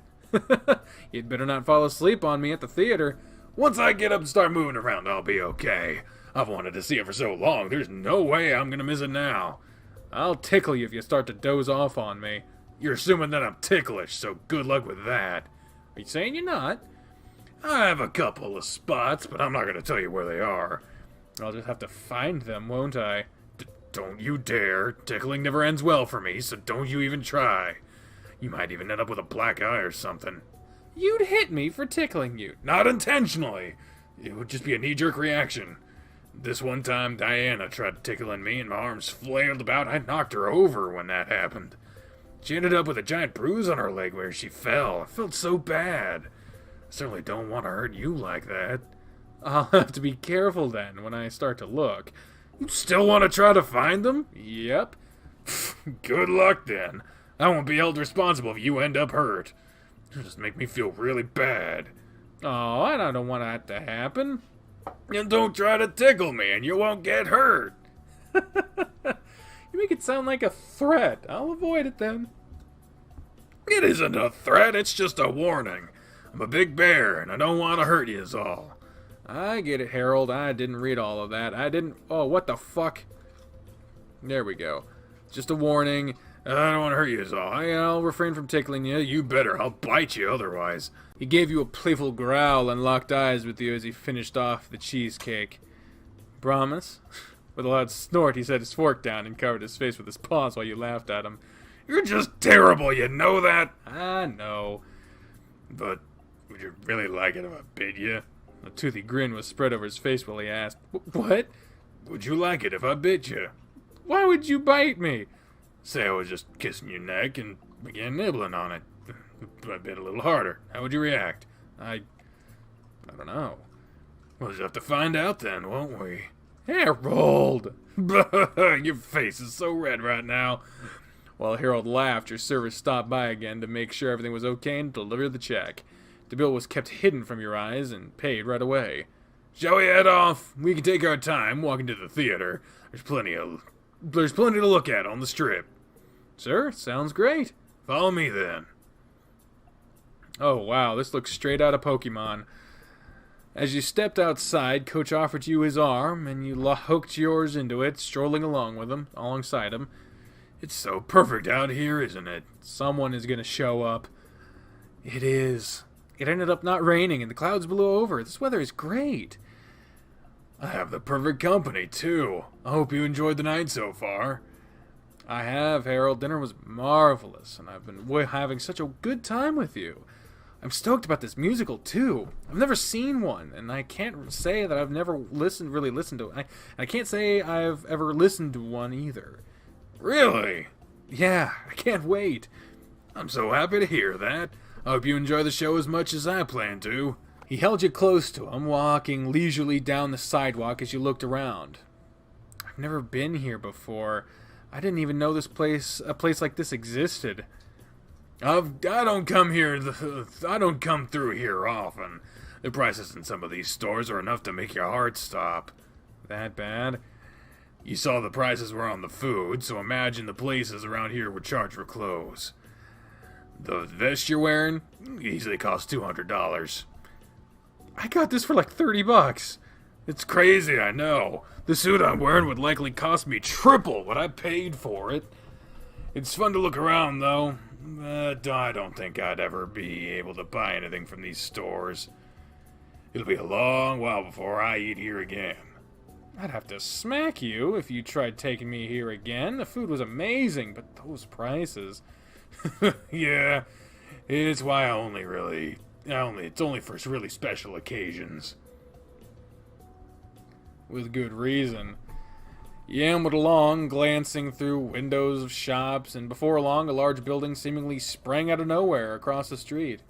You'd better not fall asleep on me at the theater. Once I get up and start moving around, I'll be okay. I've wanted to see it for so long, there's no way I'm going to miss it now. I'll tickle you if you start to doze off on me. You're assuming that I'm ticklish, so good luck with that. Are you saying you're not? I have a couple of spots, but I'm not going to tell you where they are. I'll just have to find them, won't I? Don't you dare. Tickling never ends well for me, so don't you even try. You might even end up with a black eye or something. You'd hit me for tickling you. Not intentionally. It would just be a knee-jerk reaction. This one time, Diana tried tickling me and my arms flailed about. I knocked her over when that happened. She ended up with a giant bruise on her leg where she fell. I felt so bad. I certainly don't want to hurt you like that. I'll have to be careful then when I start to look. You still want to try to find them? Yep. Good luck then. I won't be held responsible if you end up hurt. It'll just make me feel really bad. Oh, and I don't want that to happen. And don't try to tickle me and you won't get hurt. You make it sound like a threat. I'll avoid it then. It isn't a threat, it's just a warning. I'm a big bear and I don't want to hurt you is all. I get it, Harold. I didn't read all of that. Oh, what the fuck? There we go. Just a warning. I don't want to hurt you is all. I'll refrain from tickling you. You better. I'll bite you otherwise. He gave you a playful growl and locked eyes with you as he finished off the cheesecake. Promise? With a loud snort, he set his fork down and covered his face with his paws while you laughed at him. You're just terrible, you know that? I know. But would you really like it if I bit you? A toothy grin was spread over his face while he asked, What? Would you like it if I bit you? Why would you bite me? Say I was just kissing your neck and began nibbling on it. I bit a little harder. How would you react? I don't know. We'll just have to find out then, won't we? Harold! Your face is so red right now. While Harold laughed, your server stopped by again to make sure everything was okay and deliver the check. The bill was kept hidden from your eyes and paid right away. Shall we head off? We can take our time walking to the theater. There's plenty to look at on the strip. Sir, sounds great. Follow me then. Oh wow, this looks straight out of Pokemon. As you stepped outside, Coach offered you his arm, and you hooked yours into it, strolling alongside him. It's so perfect out here, isn't it? Someone is going to show up. It is. It ended up not raining, and the clouds blew over. This weather is great. I have the perfect company, too. I hope you enjoyed the night so far. I have, Harold. Dinner was marvelous, and I've been having such a good time with you. I'm stoked about this musical, too. I've never seen one, and I can't say that I've never really listened to it. I can't say I've ever listened to one either. Really? Yeah, I can't wait. I'm so happy to hear that. I hope you enjoy the show as much as I plan to. He held you close to him, walking leisurely down the sidewalk as you looked around. I've never been here before. I didn't even know a place like this existed. I don't come through here often. The prices in some of these stores are enough to make your heart stop. That bad? You saw the prices were on the food, so imagine the places around here would charge for clothes. The vest you're wearing easily costs $200. I got this for like $30. It's crazy, I know. The suit I'm wearing would likely cost me triple what I paid for it. It's fun to look around, though. But I don't think I'd ever be able to buy anything from these stores. It'll be a long while before I eat here again. I'd have to smack you if you tried taking me here again. The food was amazing, but those prices... Yeah, it's why it's only for really special occasions. With good reason. You ambled along, glancing through windows of shops, and before long, a large building seemingly sprang out of nowhere across the street.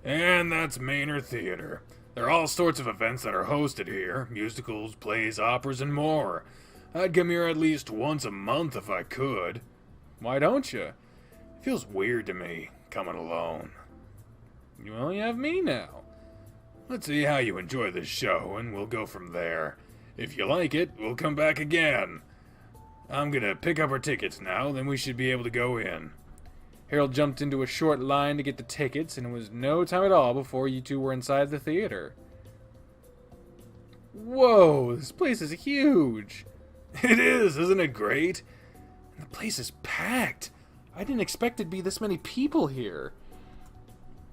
And that's Manor Theater. There are all sorts of events that are hosted here. Musicals, plays, operas, and more. I'd come here at least once a month if I could. Why don't you? It feels weird to me, coming alone. You only have me now. Let's see how you enjoy this show, and we'll go from there. If you like it, we'll come back again. I'm gonna pick up our tickets now, then we should be able to go in. Harold jumped into a short line to get the tickets, and it was no time at all before you two were inside the theater. Whoa, this place is huge. It is, isn't it great? The place is packed. I didn't expect it'd be this many people here.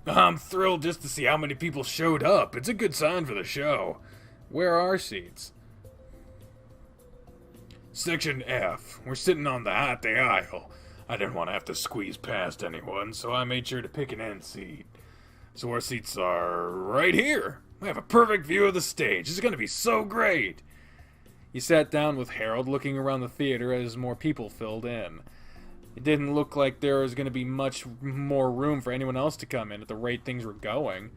I'm thrilled just to see how many people showed up. It's a good sign for the show. Where are our seats? Section F. We're sitting on the hot the aisle. I didn't want to have to squeeze past anyone, so I made sure to pick an end seat. So our seats are right here. We have a perfect view of the stage. This is going to be so great. He sat down with Harold, looking around the theater as more people filled in. It didn't look like there was going to be much more room for anyone else to come in at the rate things were going.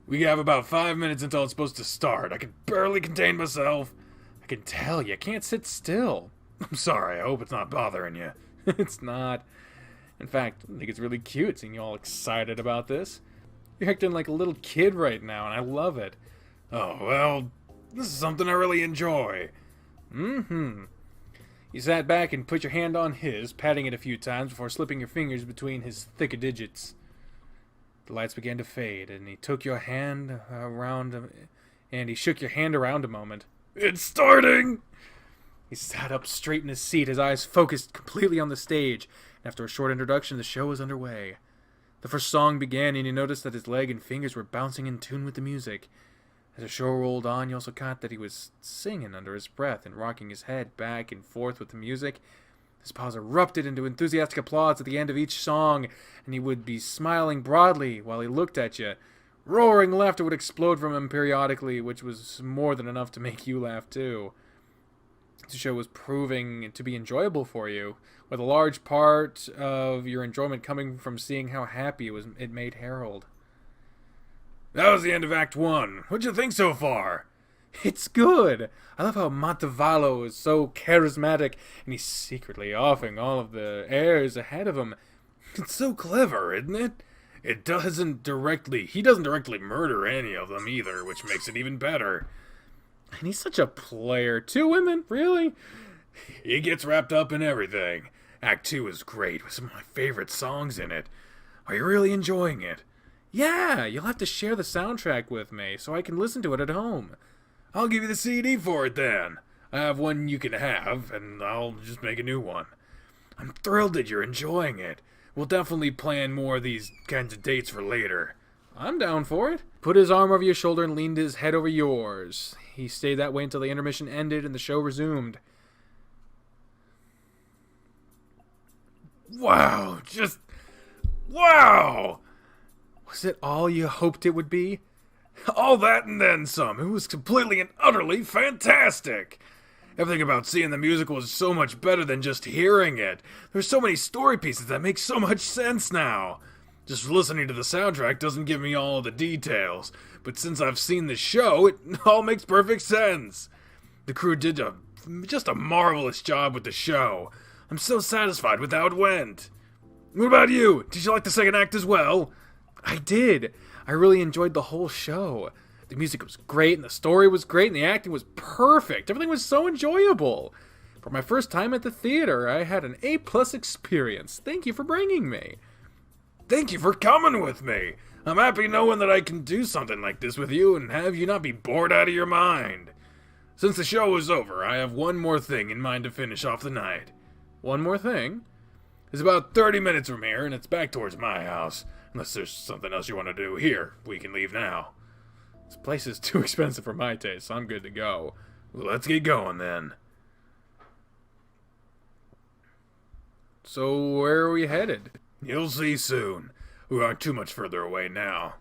We have about 5 minutes until it's supposed to start. I can barely contain myself. I can tell you can't sit still. I'm sorry, I hope it's not bothering you. It's not. In fact, I think it's really cute seeing you all excited about this. You're acting like a little kid right now, and I love it. Oh, well, this is something I really enjoy. Mm-hmm. You sat back and put your hand on his, patting it a few times before slipping your fingers between his thicker digits. The lights began to fade, and he took your hand around, and he shook your hand around a moment. It's starting! He sat up straight in his seat, his eyes focused completely on the stage, and after a short introduction, the show was underway. The first song began, and you noticed that his leg and fingers were bouncing in tune with the music. As the show rolled on, you also caught that he was singing under his breath and rocking his head back and forth with the music. His pause erupted into enthusiastic applause at the end of each song, and he would be smiling broadly while he looked at you. Roaring laughter would explode from him periodically, which was more than enough to make you laugh too. The show was proving to be enjoyable for you, with a large part of your enjoyment coming from seeing how happy it made Harold. That was the end of Act 1. What'd you think so far? It's good. I love how Montevallo is so charismatic, and he's secretly offing all of the heirs ahead of him. It's so clever, isn't it? He doesn't directly murder any of them either, which makes it even better. And he's such a player. 2 women? Really? He gets wrapped up in everything. Act 2 is great, with some of my favorite songs in it. Are you really enjoying it? Yeah, you'll have to share the soundtrack with me, so I can listen to it at home. I'll give you the CD for it then. I have one you can have, and I'll just make a new one. I'm thrilled that you're enjoying it. We'll definitely plan more of these kinds of dates for later. I'm down for it. Put his arm over your shoulder and leaned his head over yours. He stayed that way until the intermission ended and the show resumed. Wow, just... wow! Was it all you hoped it would be? All that and then some. It was completely and utterly fantastic. Everything about seeing the musical was so much better than just hearing it. There's so many story pieces that make so much sense now. Just listening to the soundtrack doesn't give me all the details, but since I've seen the show, it all makes perfect sense. The crew did just a marvelous job with the show. I'm so satisfied with how it went. What about you? Did you like the second act as well? I did. I really enjoyed the whole show. The music was great, and the story was great, and the acting was perfect. Everything was so enjoyable. For my first time at the theater, I had an A+ experience. Thank you for bringing me. Thank you for coming with me. I'm happy knowing that I can do something like this with you and have you not be bored out of your mind. Since the show is over, I have one more thing in mind to finish off the night. One more thing? It's about 30 minutes from here, and it's back towards my house. Unless there's something else you want to do here, we can leave now. This place is too expensive for my taste, so I'm good to go. Well, let's get going then. So, where are we headed? You'll see soon. We aren't too much further away now.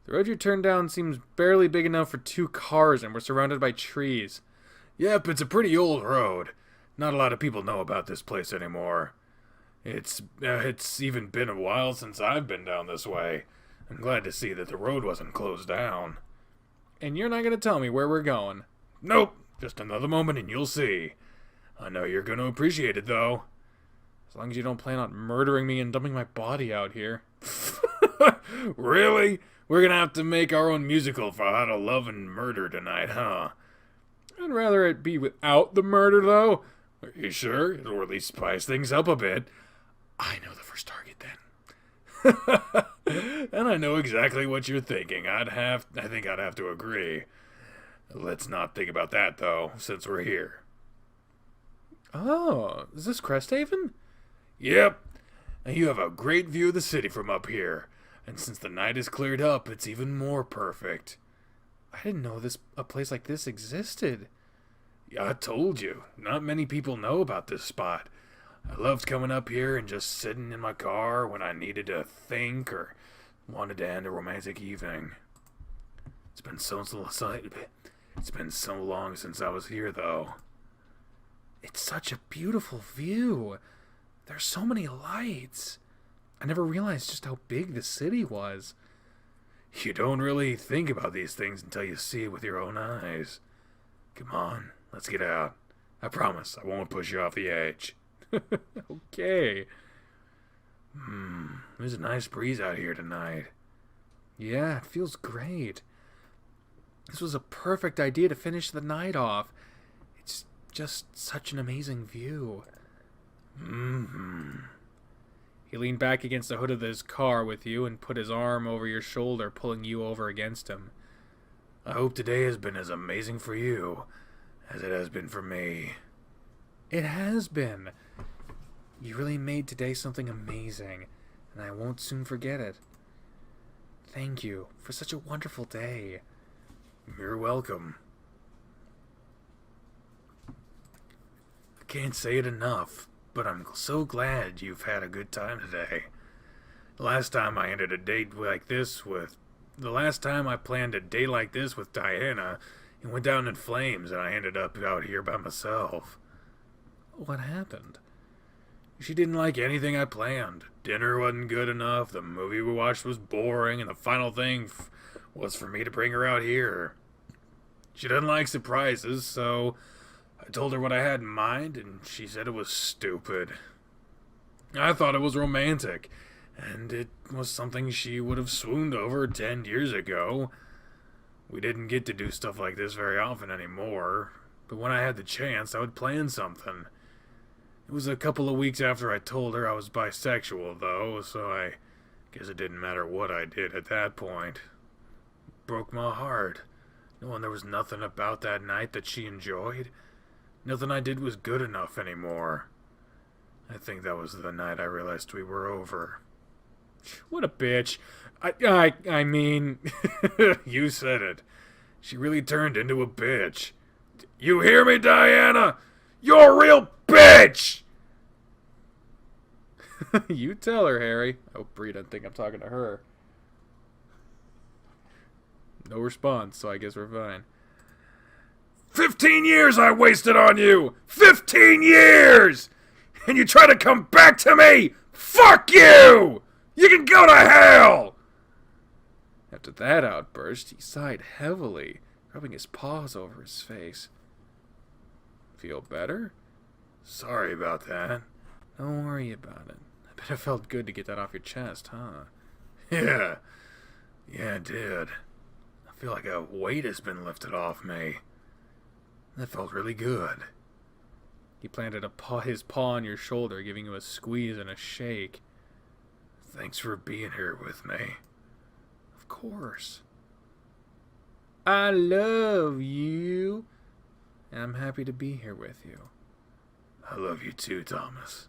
The road you turned down seems barely big enough for 2 cars, and we're surrounded by trees. Yep, it's a pretty old road. Not a lot of people know about this place anymore. It's even been a while since I've been down this way. I'm glad to see that the road wasn't closed down. And you're not going to tell me where we're going? Nope. Just another moment and you'll see. I know you're going to appreciate it, though. As long as you don't plan on murdering me and dumping my body out here. Really? We're going to have to make our own musical for how to love and murder tonight, huh? I'd rather it be without the murder, though. Are you sure? It'll at least spice things up a bit. I know the first target, then. And I know exactly what you're thinking. I think I'd have to agree. Let's not think about that, though, since we're here. Oh, is this Cresthaven? Yep. And you have a great view of the city from up here. And since the night is cleared up, it's even more perfect. I didn't know a place like this existed. Yeah, I told you. Not many people know about this spot. I loved coming up here and just sitting in my car when I needed to think or wanted to end a romantic evening. It's been so long since I was here, though. It's such a beautiful view. There's so many lights. I never realized just how big the city was. You don't really think about these things until you see it with your own eyes. Come on, let's get out. I promise I won't push you off the edge. Okay. There's a nice breeze out here tonight. Yeah, it feels great. This was a perfect idea to finish the night off. It's just such an amazing view. He leaned back against the hood of his car with you and put his arm over your shoulder, pulling you over against him. I hope today has been as amazing for you as it has been for me. It has been. You really made today something amazing, and I won't soon forget it. Thank you for such a wonderful day. You're welcome. I can't say it enough, but I'm so glad you've had a good time today. The last time I planned a date like this with Diana, it went down in flames and I ended up out here by myself. What happened? She didn't like anything I planned. Dinner wasn't good enough, the movie we watched was boring, and the final thing was for me to bring her out here. She doesn't like surprises, so I told her what I had in mind, and she said it was stupid. I thought it was romantic, and it was something she would have swooned over 10 years ago. We didn't get to do stuff like this very often anymore, but when I had the chance, I would plan something. It was a couple of weeks after I told her I was bisexual, though, so I guess it didn't matter what I did at that point. It broke my heart, knowing there was nothing about that night that she enjoyed. Nothing I did was good enough anymore. I think that was the night I realized we were over. What a bitch. I mean... You said it. She really turned into a bitch. You hear me, Diana? You're a real bitch! You tell her, Harry. I hope Brie doesn't think I'm talking to her. No response, so I guess we're fine. 15 years I wasted on you! 15 years! And you try to come back to me? Fuck you! You can go to hell! After that outburst, he sighed heavily, rubbing his paws over his face. Feel better? Sorry about that. Don't worry about it. I bet it felt good to get that off your chest, huh? Yeah, it did. I feel like a weight has been lifted off me. That felt really good. He planted his paw on your shoulder, giving you a squeeze and a shake. Thanks for being here with me. Of course. I love you. And I'm happy to be here with you. I love you too, Thomas.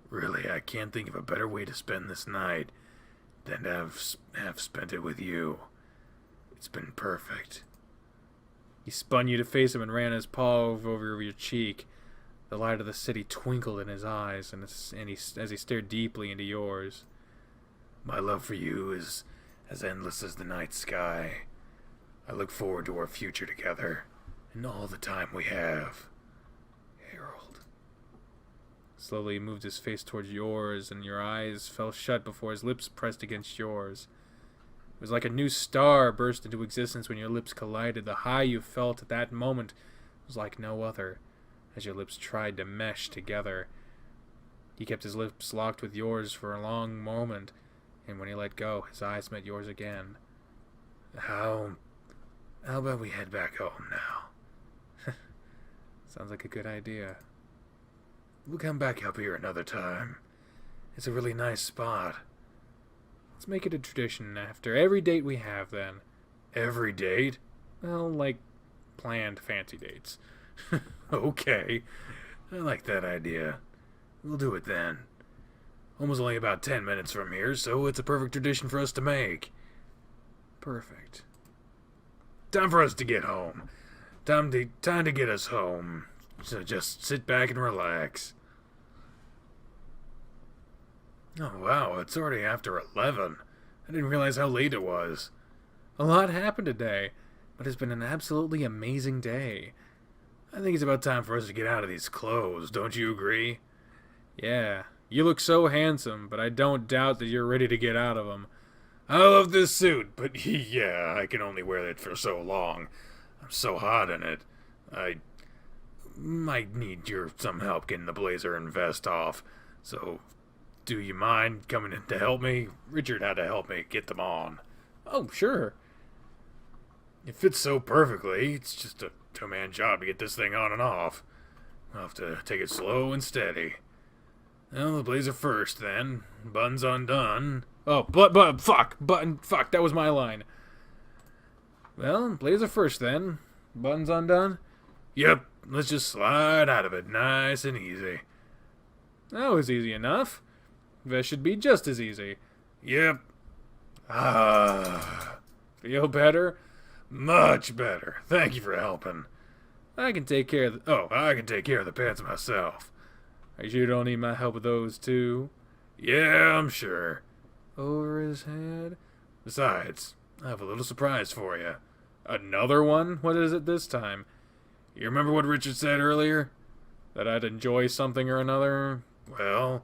Really, I can't think of a better way to spend this night than to have spent it with you. It's been perfect. He spun you to face him and ran his paw over your cheek. The light of the city twinkled in his eyes as he stared deeply into yours. My love for you is as endless as the night sky. I look forward to our future together and all the time we have. Harold. Slowly he moved his face towards yours, and your eyes fell shut before his lips pressed against yours. It was like a new star burst into existence when your lips collided. The high you felt at that moment was like no other, as your lips tried to mesh together. He kept his lips locked with yours for a long moment, and when he let go, his eyes met yours again. How about we head back home now? Sounds like a good idea. We'll come back up here another time. It's a really nice spot. Let's make it a tradition after every date we have, then. Every date? Well, like planned fancy dates. Okay. I like that idea. We'll do it then. Home's only about 10 minutes from here, so it's a perfect tradition for us to make. Perfect. Time for us to get home. Time to get us home. So just sit back and relax. Oh wow, it's already after 11. I didn't realize how late it was. A lot happened today, but it's been an absolutely amazing day. I think it's about time for us to get out of these clothes, don't you agree? Yeah, you look so handsome, but I don't doubt that you're ready to get out of them. I love this suit, but yeah, I can only wear it for so long. I'm so hot in it. I might need some help getting the blazer and vest off. So, do you mind coming in to help me? Richard had to help me get them on. Oh, sure. It fits so perfectly. It's just a two-man job to get this thing on and off. I'll have to take it slow and steady. Well, the blazer first, then. Buttons undone. Oh, button, fuck, that was my line. Well, blazer first, then. Buttons undone? Yep, let's just slide out of it nice and easy. That was easy enough. Vest should be just as easy. Yep. Feel better? Much better. Thank you for helping. I can take care of I can take care of the pants myself. Are you sure you don't need my help with those, too? Yeah, I'm sure. Over his head? Besides, I have a little surprise for you. Another one? What is it this time? You remember what Richard said earlier? That I'd enjoy something or another? Well,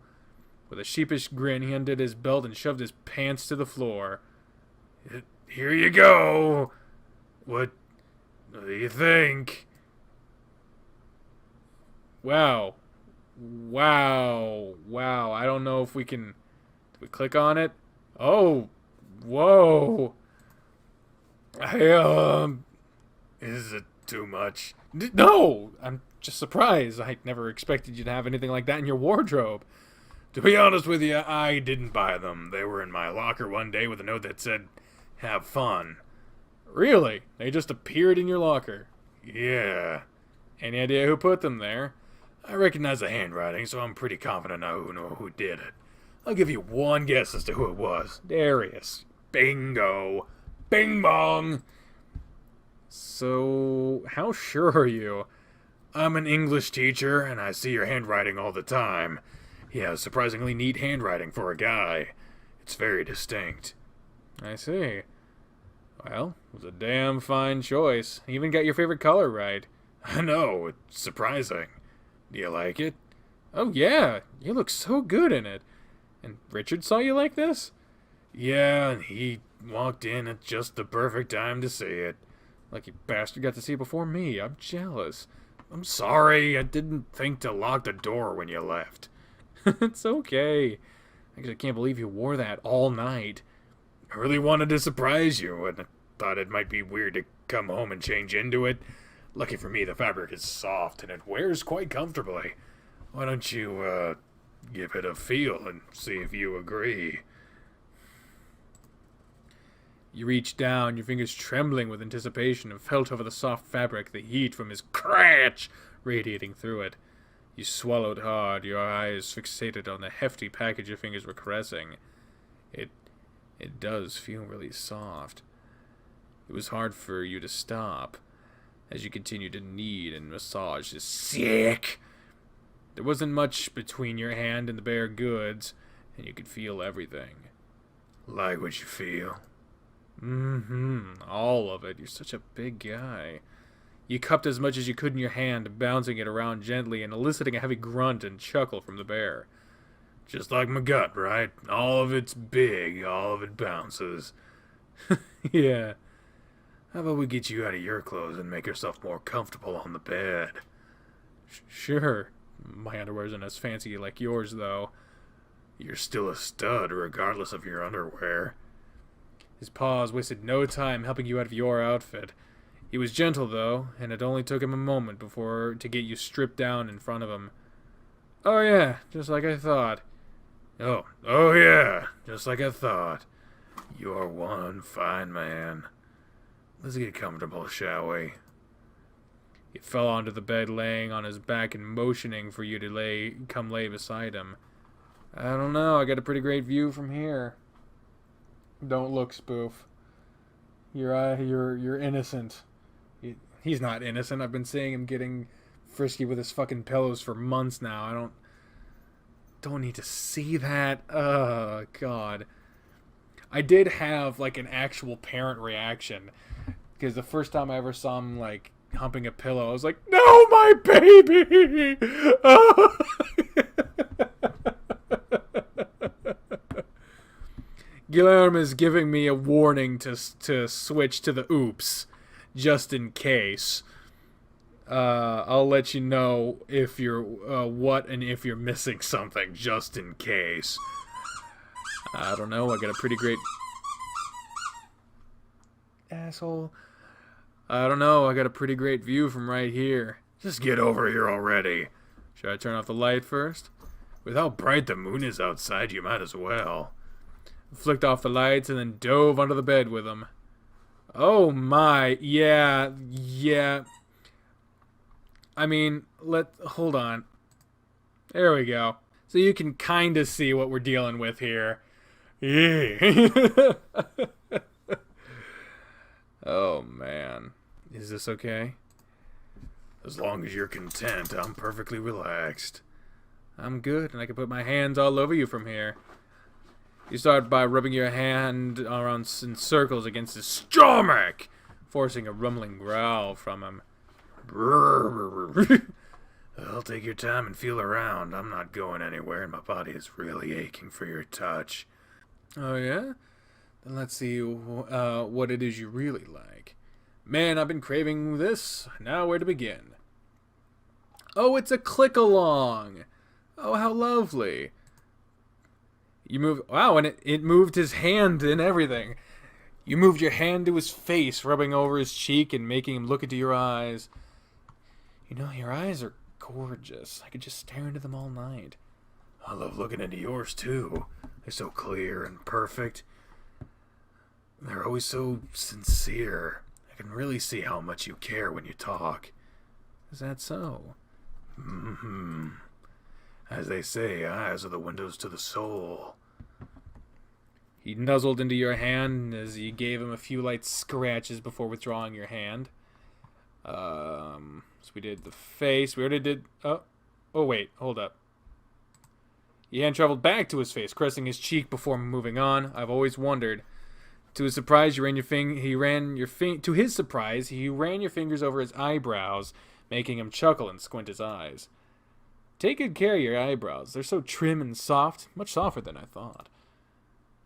with a sheepish grin, he undid his belt and shoved his pants to the floor. Here you go. What do you think? Wow. I don't know if we can... Do we click on it? Oh. Whoa. Is it too much? No! I'm just surprised. I never expected you to have anything like that in your wardrobe. To be honest with you, I didn't buy them. They were in my locker one day with a note that said, "Have fun." Really? They just appeared in your locker? Yeah. Any idea who put them there? I recognize the handwriting, so I'm pretty confident I know who did it. I'll give you one guess as to who it was. Darius. Bingo. Bing bong. So, how sure are you? I'm an English teacher, and I see your handwriting all the time. He has surprisingly neat handwriting for a guy. It's very distinct. I see. Well, it was a damn fine choice. You even got your favorite color right. I know, it's surprising. Do you like it? Oh yeah, you look so good in it. And Richard saw you like this? Yeah, and he walked in at just the perfect time to see it. Lucky bastard got to see it before me. I'm jealous. I'm sorry, I didn't think to lock the door when you left. It's okay. I just can't believe you wore that all night. I really wanted to surprise you, and I thought it might be weird to come home and change into it. Lucky for me, the fabric is soft, and it wears quite comfortably. Why don't you, give it a feel and see if you agree? You reached down, your fingers trembling with anticipation, and felt over the soft fabric, the heat from his crotch radiating through it. You swallowed hard, your eyes fixated on the hefty package your fingers were caressing. It does feel really soft. It was hard for you to stop as you continued to knead and massage this sick. There wasn't much between your hand and the bare goods, and you could feel everything. Like what you feel? All of it. You're such a big guy. You cupped as much as you could in your hand, bouncing it around gently and eliciting a heavy grunt and chuckle from the bear. Just like my gut, right? All of it's big, all of it bounces. Yeah. How about we get you out of your clothes and make yourself more comfortable on the bed? Sure. My underwear isn't as fancy like yours, though. You're still a stud, regardless of your underwear. His paws wasted no time helping you out of your outfit. He was gentle, though, and it only took him a moment to get you stripped down in front of him. Oh yeah, just like I thought. Oh yeah, just like I thought. You're one fine man. Let's get comfortable, shall we? He fell onto the bed, laying on his back and motioning for you to come lay beside him. I don't know, I got a pretty great view from here. Don't look, spoof. You're innocent. He's not innocent. I've been seeing him getting frisky with his fucking pillows for months now. I don't need to see that. Oh, God. I did have, like, an actual parent reaction. Because the first time I ever saw him, like, humping a pillow, I was like, no, my baby! Oh. Guillermo is giving me a warning to switch to the oops, just in case. I'll let you know if you're what and if you're missing something, just in case. I don't know. I got a pretty great asshole. I don't know. I got a pretty great view from right here. Just get over here already. Should I turn off the light first? With how bright the moon is outside, you might as well. Flicked off the lights and then dove under the bed with him. Oh my, yeah. I mean, hold on. There we go. So you can kind of see what we're dealing with here. Yeah. Oh man. Is this okay? As long as you're content, I'm perfectly relaxed. I'm good, and I can put my hands all over you from here. You start by rubbing your hand around in circles against his stomach, forcing a rumbling growl from him. Well, take your time and feel around. I'm not going anywhere, and my body is really aching for your touch. Oh, yeah? Then let's see what it is you really like. Man, I've been craving this. Now where to begin? Oh, it's a click-along. Oh, how lovely. You move... Wow, and it moved his hand and everything. You moved your hand to his face, rubbing over his cheek and making him look into your eyes. You know, your eyes are gorgeous. I could just stare into them all night. I love looking into yours, too. They're so clear and perfect. They're always so sincere. I can really see how much you care when you talk. Is that so? Mm-hmm. As they say, eyes are the windows to the soul. He nuzzled into your hand as you gave him a few light scratches before withdrawing your hand. So we did the face. We already did... Oh, wait. Hold up. Your hand traveled back to his face, caressing his cheek before moving on. I've always wondered. To his surprise, to his surprise, he ran your fingers over his eyebrows, making him chuckle and squint his eyes. Take good care of your eyebrows. They're so trim and soft, much softer than I thought.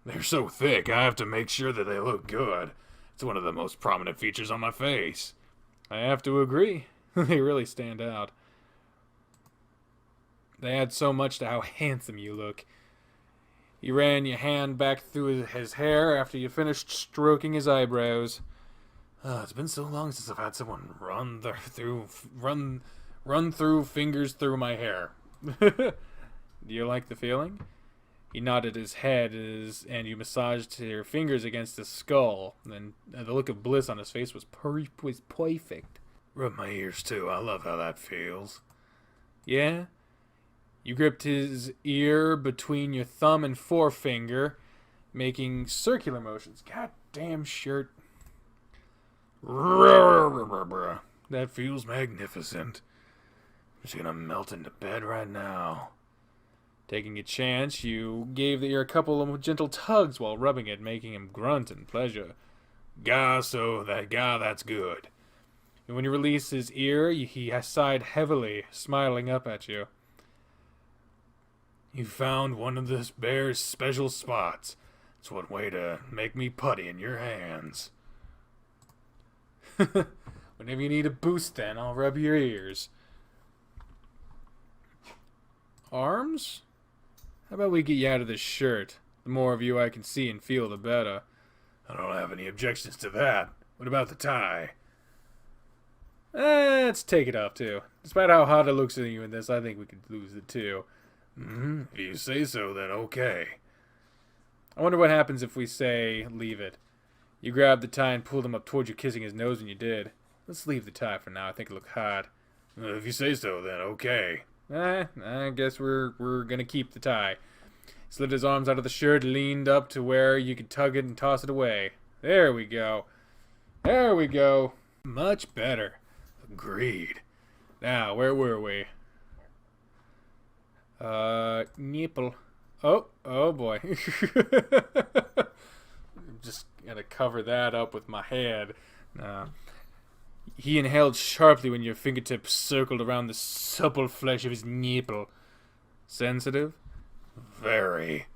They're so thick, I have to make sure that they look good. It's one of the most prominent features on my face. I have to agree. They really stand out. They add so much to how handsome you look. You ran your hand back through his hair after you finished stroking his eyebrows. It's been so long since I've had someone run through fingers through my hair. Do you like the feeling? He nodded his head and you massaged your fingers against his skull. And the look of bliss on his face was perfect. Rub my ears too. I love how that feels. Yeah? You gripped his ear between your thumb and forefinger, making circular motions. Goddamn shirt. That feels magnificent. I'm just gonna melt into bed right now. Taking a chance, you gave the ear a couple of gentle tugs while rubbing it, making him grunt in pleasure. That's good. And when you released his ear, he sighed heavily, smiling up at you. You found one of this bear's special spots. It's one way to make me putty in your hands. Whenever you need a boost, then I'll rub your ears. Arms? How about we get you out of this shirt? The more of you I can see and feel, the better. I don't have any objections to that. What about the tie? Let's take it off, too. Despite how hot it looks at you in this, I think we could lose it, too. If you say so, then okay. I wonder what happens if we say, leave it. You grabbed the tie and pulled him up towards you, kissing his nose when you did. Let's leave the tie for now. I think it looked hot. If you say so, then okay. I guess we're gonna keep the tie. He slid his arms out of the shirt, leaned up to where you could tug it and toss it away. There we go. There we go. Much better. Agreed. Now, where were we? Nipple. Oh boy. Just gotta cover that up with my head. He inhaled sharply when your fingertips circled around the supple flesh of his nipple. Sensitive? Very.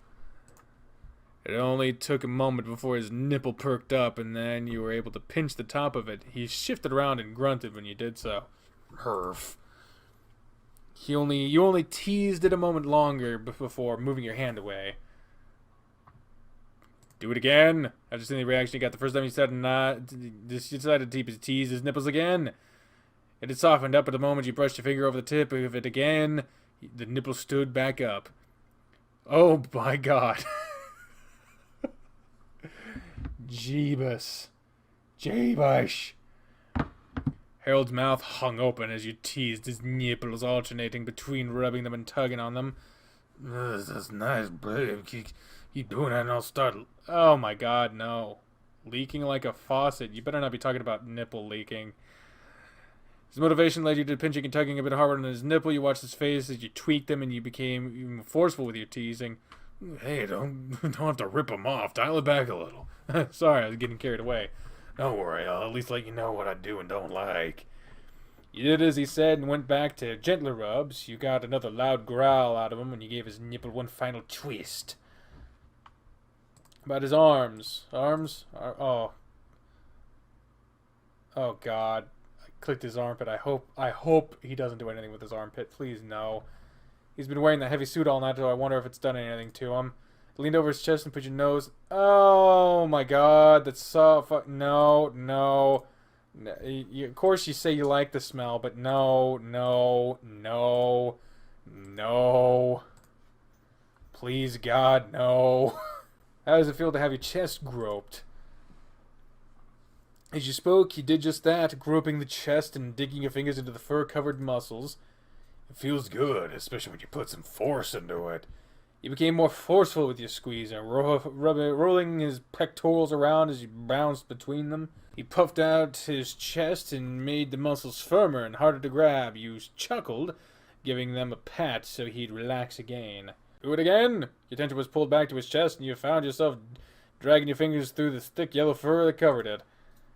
It only took a moment before his nipple perked up, and then you were able to pinch the top of it. He shifted around and grunted when you did so. Herf. You only teased it a moment longer before moving your hand away. Do it again. After seeing the reaction you got the first time you said you decided to tease his nipples again. It had softened up at the moment you brushed your finger over the tip of it again. The nipple stood back up. Oh my god. Jeebus. Jeebush. Harold's mouth hung open as you teased his nipples, alternating between rubbing them and tugging on them. That's nice, babe. Keep doing that and I'll start... Oh my god, no. Leaking like a faucet. You better not be talking about nipple leaking. His motivation led you to pinching and tugging a bit harder on his nipple. You watched his face as you tweaked them and you became even forceful with your teasing. Hey, don't have to rip them off. Dial it back a little. Sorry, I was getting carried away. Don't worry, I'll at least let you know what I do and don't like. You did as he said and went back to gentler rubs. You got another loud growl out of him when you gave his nipple one final twist. About his arms. Oh god. I clicked his armpit. I hope he doesn't do anything with his armpit. Please, no. He's been wearing that heavy suit all night, so I wonder if it's done anything to him. Leaned over his chest and put your nose... Oh my god, that's so No. Of course you say you like the smell, but no. Please, God, no. How does it feel to have your chest groped? As you spoke, you did just that, groping the chest and digging your fingers into the fur-covered muscles. It feels good, especially when you put some force into it. You became more forceful with your squeeze and rolling his pectorals around as you bounced between them. He puffed out his chest and made the muscles firmer and harder to grab. You chuckled, giving them a pat so he'd relax again. Do it again! Your attention was pulled back to his chest and you found yourself dragging your fingers through the thick yellow fur that covered it.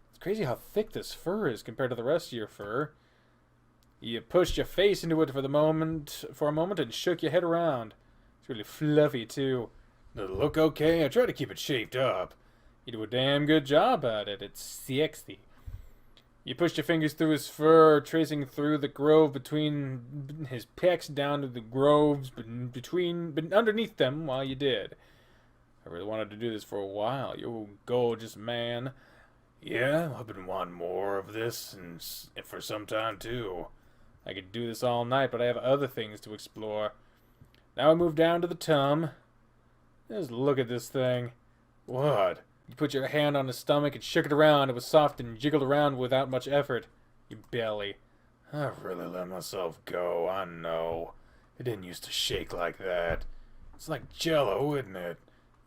It's crazy how thick this fur is compared to the rest of your fur. You pushed your face into it for a moment and shook your head around. It's really fluffy, too. Does it look okay? I try to keep it shaped up. You do a damn good job at it. It's sexy. You pushed your fingers through his fur, tracing through the grove between his pecs down to the groves but underneath them while you did. I really wanted to do this for a while. You're a gorgeous man. Yeah, I've been wanting more of this and for some time, too. I could do this all night, but I have other things to explore. Now I move down to the tum. Just look at this thing. What? You put your hand on his stomach and shook it around. It was soft and jiggled around without much effort. Your belly. I've really let myself go, I know. It didn't used to shake like that. It's like jello, isn't it?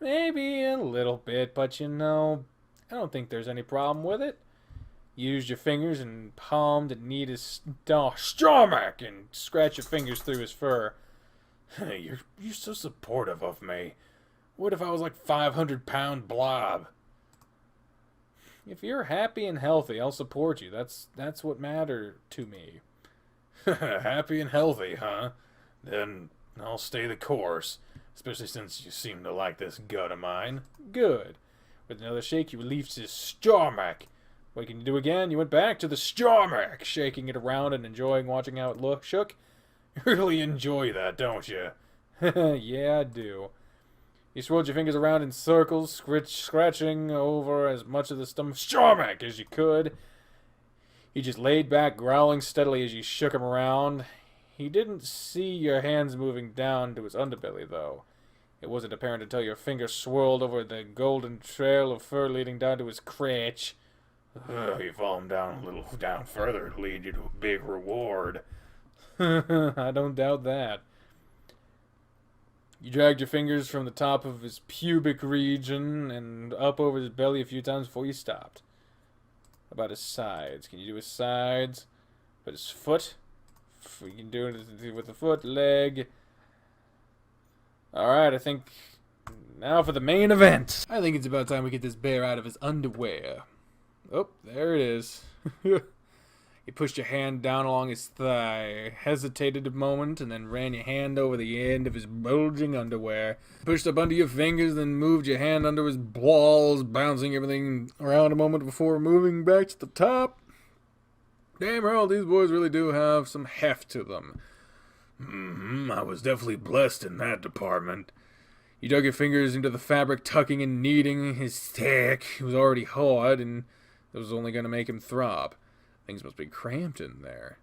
Maybe a little bit, but you know, I don't think there's any problem with it. You used your fingers and palmed and kneed his stomach and scratched your fingers through his fur. You're so supportive of me. What if I was like 500-pound blob? If you're happy and healthy, I'll support you. That's what matters to me. Happy and healthy, huh? Then I'll stay the course, especially since you seem to like this gut of mine. Good. With another shake, you relieved his stomach. What can you do again? You went back to the stomach, shaking it around and enjoying watching how it shook. You really enjoy that, don't you? Yeah, I do. You swirled your fingers around in circles, scratching over as much of the stomach as you could. He just laid back, growling steadily as you shook him around. He didn't see your hands moving down to his underbelly, though. It wasn't apparent until your fingers swirled over the golden trail of fur leading down to his crotch. You fall him down a little down further, it'll lead you to a big reward. I don't doubt that. You dragged your fingers from the top of his pubic region and up over his belly a few times before you stopped. About his sides. Can you do his sides? But his foot. We can do it with the foot, leg. Alright, I think now for the main event. I think it's about time we get this bear out of his underwear. Oh, there it is. You pushed your hand down along his thigh, hesitated a moment, and then ran your hand over the end of his bulging underwear. Pushed up under your fingers, then moved your hand under his balls, bouncing everything around a moment before moving back to the top. Damn, Harold, these boys really do have some heft to them. I was definitely blessed in that department. You dug your fingers into the fabric, tucking and kneading his stick. It was already hard, and it was only going to make him throb. Things must be cramped in there.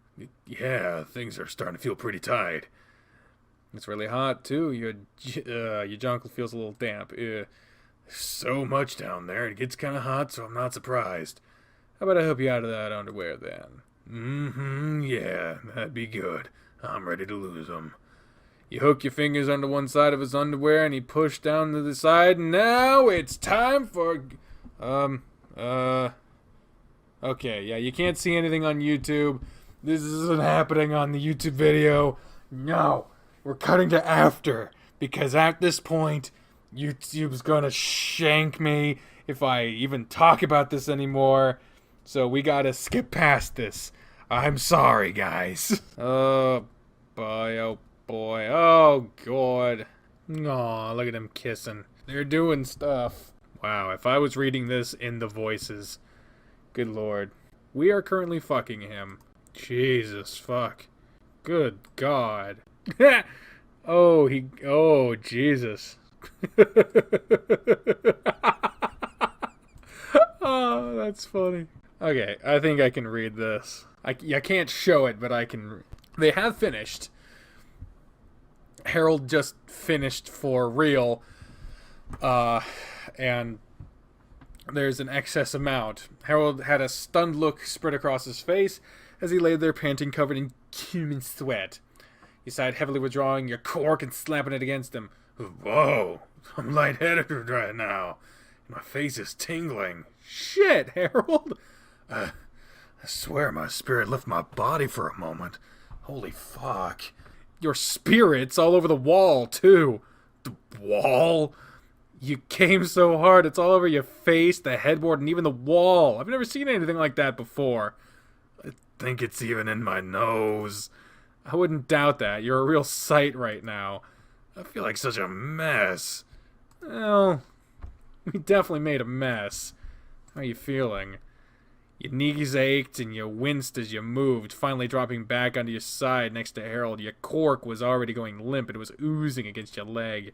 Yeah, things are starting to feel pretty tight. It's really hot, too. Your junk feels a little damp. There's so much down there, it gets kind of hot, so I'm not surprised. How about I help you out of that underwear, then? Yeah, that'd be good. I'm ready to lose them. You hook your fingers under one side of his underwear, and he pushed down to the side. Now it's time for... Okay, yeah, you can't see anything on YouTube. This isn't happening on the YouTube video. No, we're cutting to after. Because at this point, YouTube's gonna shank me if I even talk about this anymore. So we gotta skip past this. I'm sorry, guys. Oh, boy, oh, boy. Oh, God. Aw, look at them kissing. They're doing stuff. Wow, if I was reading this in the voices... Good Lord. We are currently fucking him. Jesus, fuck. Good God. Oh, Jesus. Oh, that's funny. Okay, I think I can read this. I can't show it, but I can... They have finished. Harold just finished for real. And... There's an excess amount. Harold had a stunned look spread across his face as he lay there panting, covered in cumin sweat. You sighed heavily, withdrawing your cork and slapping it against him. Whoa, I'm lightheaded right now. My face is tingling. Shit, Harold! I swear my spirit left my body for a moment. Holy fuck. Your spirit's all over the wall, too. The wall? You came so hard, it's all over your face, the headboard, and even the wall. I've never seen anything like that before. I think it's even in my nose. I wouldn't doubt that. You're a real sight right now. I feel like such a mess. Well, we definitely made a mess. How are you feeling? Your knees ached and you winced as you moved, finally dropping back onto your side next to Harold. Your cork was already going limp. It was oozing against your leg.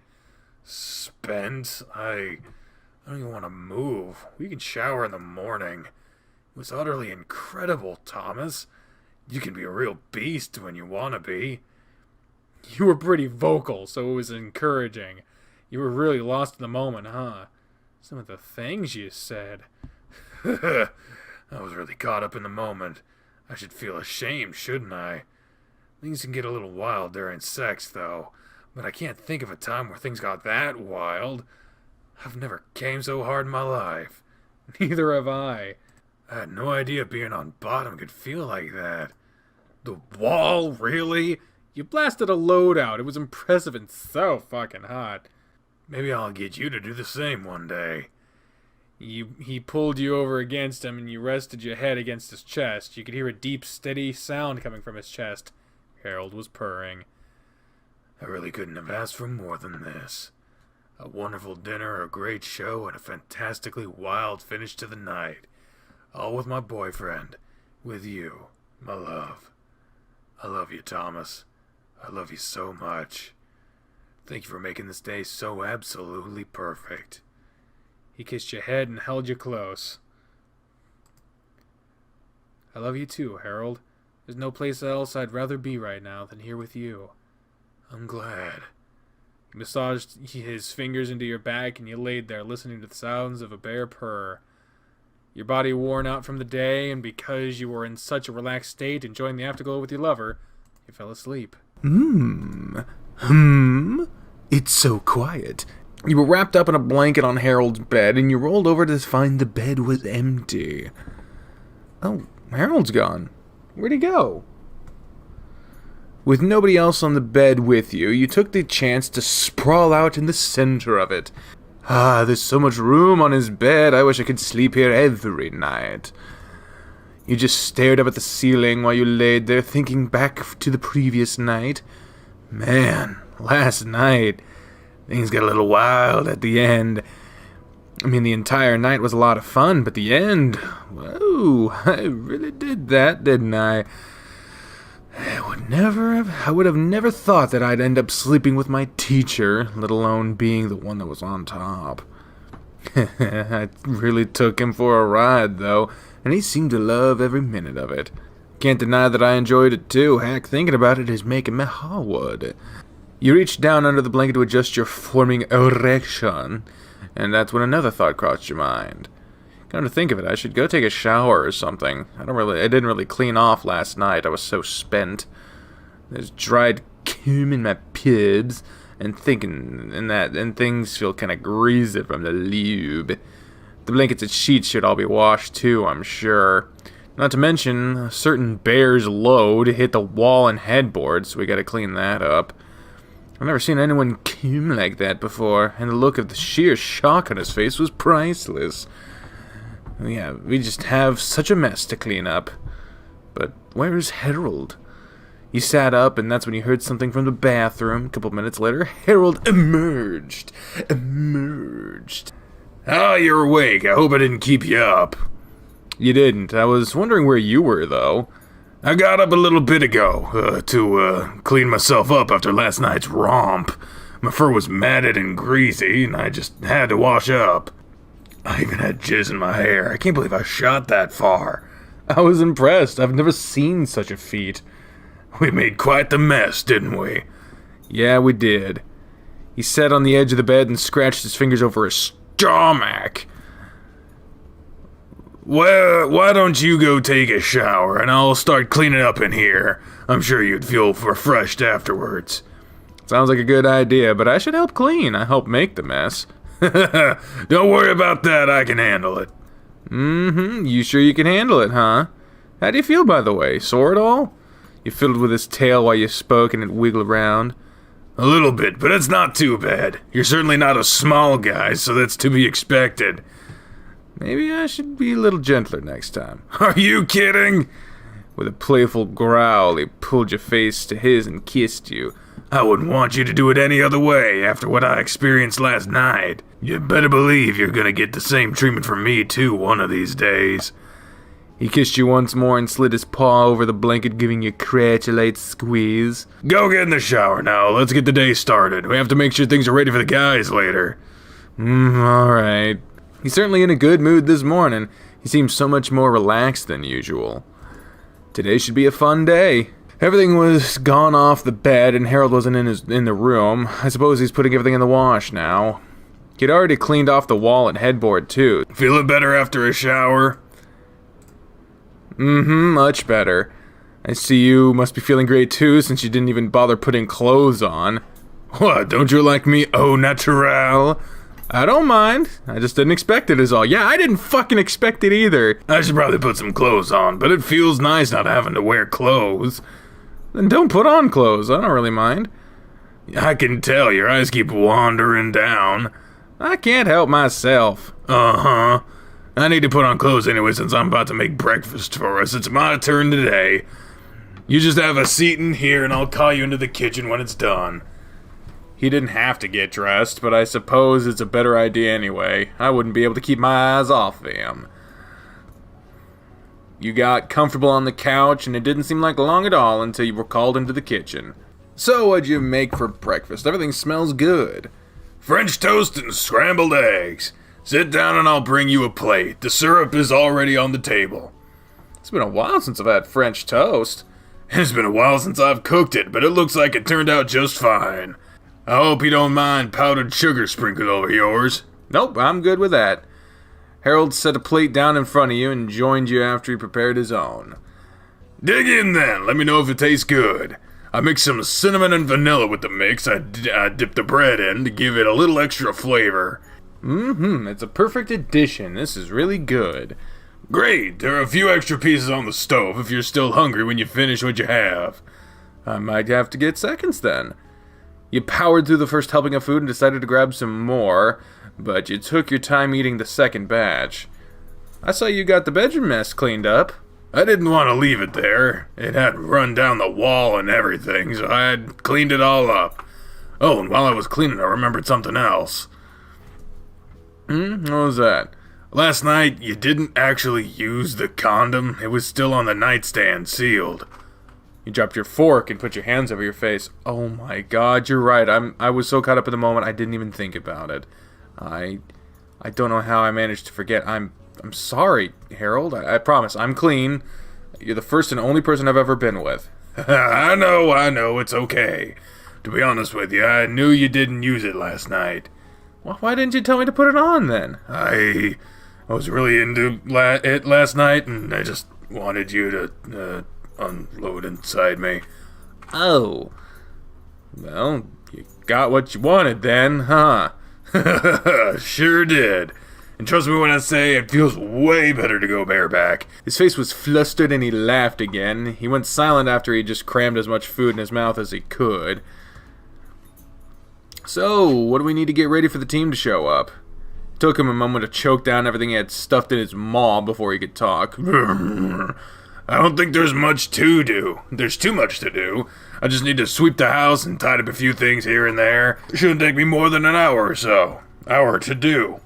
Spent? I don't even want to move. We can shower in the morning. It was utterly incredible, Thomas. You can be a real beast when you want to be. You were pretty vocal, so it was encouraging. You were really lost in the moment, huh? Some of the things you said. I was really caught up in the moment. I should feel ashamed, shouldn't I? Things can get a little wild during sex, though. But I can't think of a time where things got that wild. I've never came so hard in my life. Neither have I. I had no idea being on bottom could feel like that. The wall, really? You blasted a load out. It was impressive and so fucking hot. Maybe I'll get you to do the same one day. He pulled you over against him and you rested your head against his chest. You could hear a deep, steady sound coming from his chest. Harold was purring. I really couldn't have asked for more than this. A wonderful dinner, a great show, and a fantastically wild finish to the night. All with my boyfriend. With you, my love. I love you, Thomas. I love you so much. Thank you for making this day so absolutely perfect. He kissed your head and held you close. I love you too, Harold. There's no place else I'd rather be right now than here with you. I'm glad. He massaged his fingers into your back, and you laid there listening to the sounds of a bear purr. Your body worn out from the day, and because you were in such a relaxed state, enjoying the afterglow with your lover, you fell asleep. It's so quiet. You were wrapped up in a blanket on Harold's bed, and you rolled over to find the bed was empty. Oh, Harold's gone. Where'd he go? With nobody else on the bed with you, you took the chance to sprawl out in the center of it. Ah, there's so much room on his bed, I wish I could sleep here every night. You just stared up at the ceiling while you laid there, thinking back to the previous night. Man, last night, things got a little wild at the end. I mean, the entire night was a lot of fun, but the end, whoa, I really did that, didn't I? I would have never thought that I'd end up sleeping with my teacher, let alone being the one that was on top. I really took him for a ride, though, and he seemed to love every minute of it. Can't deny that I enjoyed it, too. Heck, thinking about it is making me hard. You reached down under the blanket to adjust your forming erection, and that's when another thought crossed your mind. Come to think of it, I should go take a shower or something. I didn't really clean off last night. I was so spent. There's dried cum in my pibs, and things feel kind of greasy from the lube. The blankets and sheets should all be washed too, I'm sure. Not to mention, a certain bear's load hit the wall and headboard, so we gotta clean that up. I've never seen anyone cum like that before, and the look of the sheer shock on his face was priceless. Yeah, we just have such a mess to clean up. But where's Harold? You sat up, and that's when you heard something from the bathroom. A couple minutes later, Harold emerged. Ah, you're awake. I hope I didn't keep you up. You didn't. I was wondering where you were, though. I got up a little bit ago to clean myself up after last night's romp. My fur was matted and greasy, and I just had to wash up. I even had jizz in my hair. I can't believe I shot that far. I was impressed. I've never seen such a feat. We made quite the mess, didn't we? Yeah, we did. He sat on the edge of the bed and scratched his fingers over his stomach. Well, why don't you go take a shower, and I'll start cleaning up in here. I'm sure you'd feel refreshed afterwards. Sounds like a good idea, but I should help clean. I help make the mess. Don't worry about that, I can handle it. You sure you can handle it, huh? How do you feel, by the way? Sore at all? You fiddled with his tail while you spoke and it wiggled around. A little bit, but it's not too bad. You're certainly not a small guy, so that's to be expected. Maybe I should be a little gentler next time. Are you kidding? With a playful growl, he pulled your face to his and kissed you. I wouldn't want you to do it any other way after what I experienced last night. You better believe you're gonna get the same treatment from me too one of these days. He kissed you once more and slid his paw over the blanket, giving you a cratulate squeeze. Go get in the shower now. Let's get the day started. We have to make sure things are ready for the guys later. Alright. He's certainly in a good mood this morning. He seems so much more relaxed than usual. Today should be a fun day. Everything was gone off the bed, and Harold wasn't in the room. I suppose he's putting everything in the wash now. He'd already cleaned off the wall and headboard, too. Feeling better after a shower? Much better. I see you must be feeling great, too, since you didn't even bother putting clothes on. What, don't you like me au naturel? I don't mind. I just didn't expect it is all. Yeah, I didn't fucking expect it either. I should probably put some clothes on, but it feels nice not having to wear clothes. Then don't put on clothes. I don't really mind. I can tell your eyes keep wandering down. I can't help myself. I need to put on clothes anyway since I'm about to make breakfast for us. It's my turn today. You just have a seat in here and I'll call you into the kitchen when it's done. He didn't have to get dressed, but I suppose it's a better idea anyway. I wouldn't be able to keep my eyes off him. You got comfortable on the couch, and it didn't seem like long at all until you were called into the kitchen. So, what'd you make for breakfast? Everything smells good. French toast and scrambled eggs. Sit down and I'll bring you a plate. The syrup is already on the table. It's been a while since I've had French toast. It's been a while since I've cooked it, but it looks like it turned out just fine. I hope you don't mind powdered sugar sprinkled over yours. Nope, I'm good with that. Harold set a plate down in front of you and joined you after he prepared his own. Dig in then, let me know if it tastes good. I mixed some cinnamon and vanilla with the mix. I dipped the bread in to give it a little extra flavor. It's a perfect addition. This is really good. Great, there are a few extra pieces on the stove if you're still hungry when you finish what you have. I might have to get seconds then. You powered through the first helping of food and decided to grab some more, but you took your time eating the second batch. I saw you got the bedroom mess cleaned up. I didn't want to leave it there. It had run down the wall and everything, so I had cleaned it all up. Oh, and while I was cleaning, I remembered something else. What was that? Last night, you didn't actually use the condom. It was still on the nightstand, sealed. You dropped your fork and put your hands over your face. Oh my god, you're right. I was so caught up in the moment, I didn't even think about it. I don't know how I managed to forget. I'm sorry, Harold. I promise, I'm clean. You're the first and only person I've ever been with. I know, it's okay. To be honest with you, I knew you didn't use it last night. Well, why didn't you tell me to put it on then? I was really into it last night, and I just wanted you to unload inside me. Oh. Well, you got what you wanted then, huh? Sure did. And trust me when I say it feels way better to go bareback. His face was flustered and he laughed again. He went silent after he just crammed as much food in his mouth as he could. So, what do we need to get ready for the team to show up? It took him a moment to choke down everything he had stuffed in his maw before he could talk. I don't think there's much to do. There's too much to do. I just need to sweep the house and tidy up a few things here and there. It shouldn't take me more than an hour or so. Hour to do.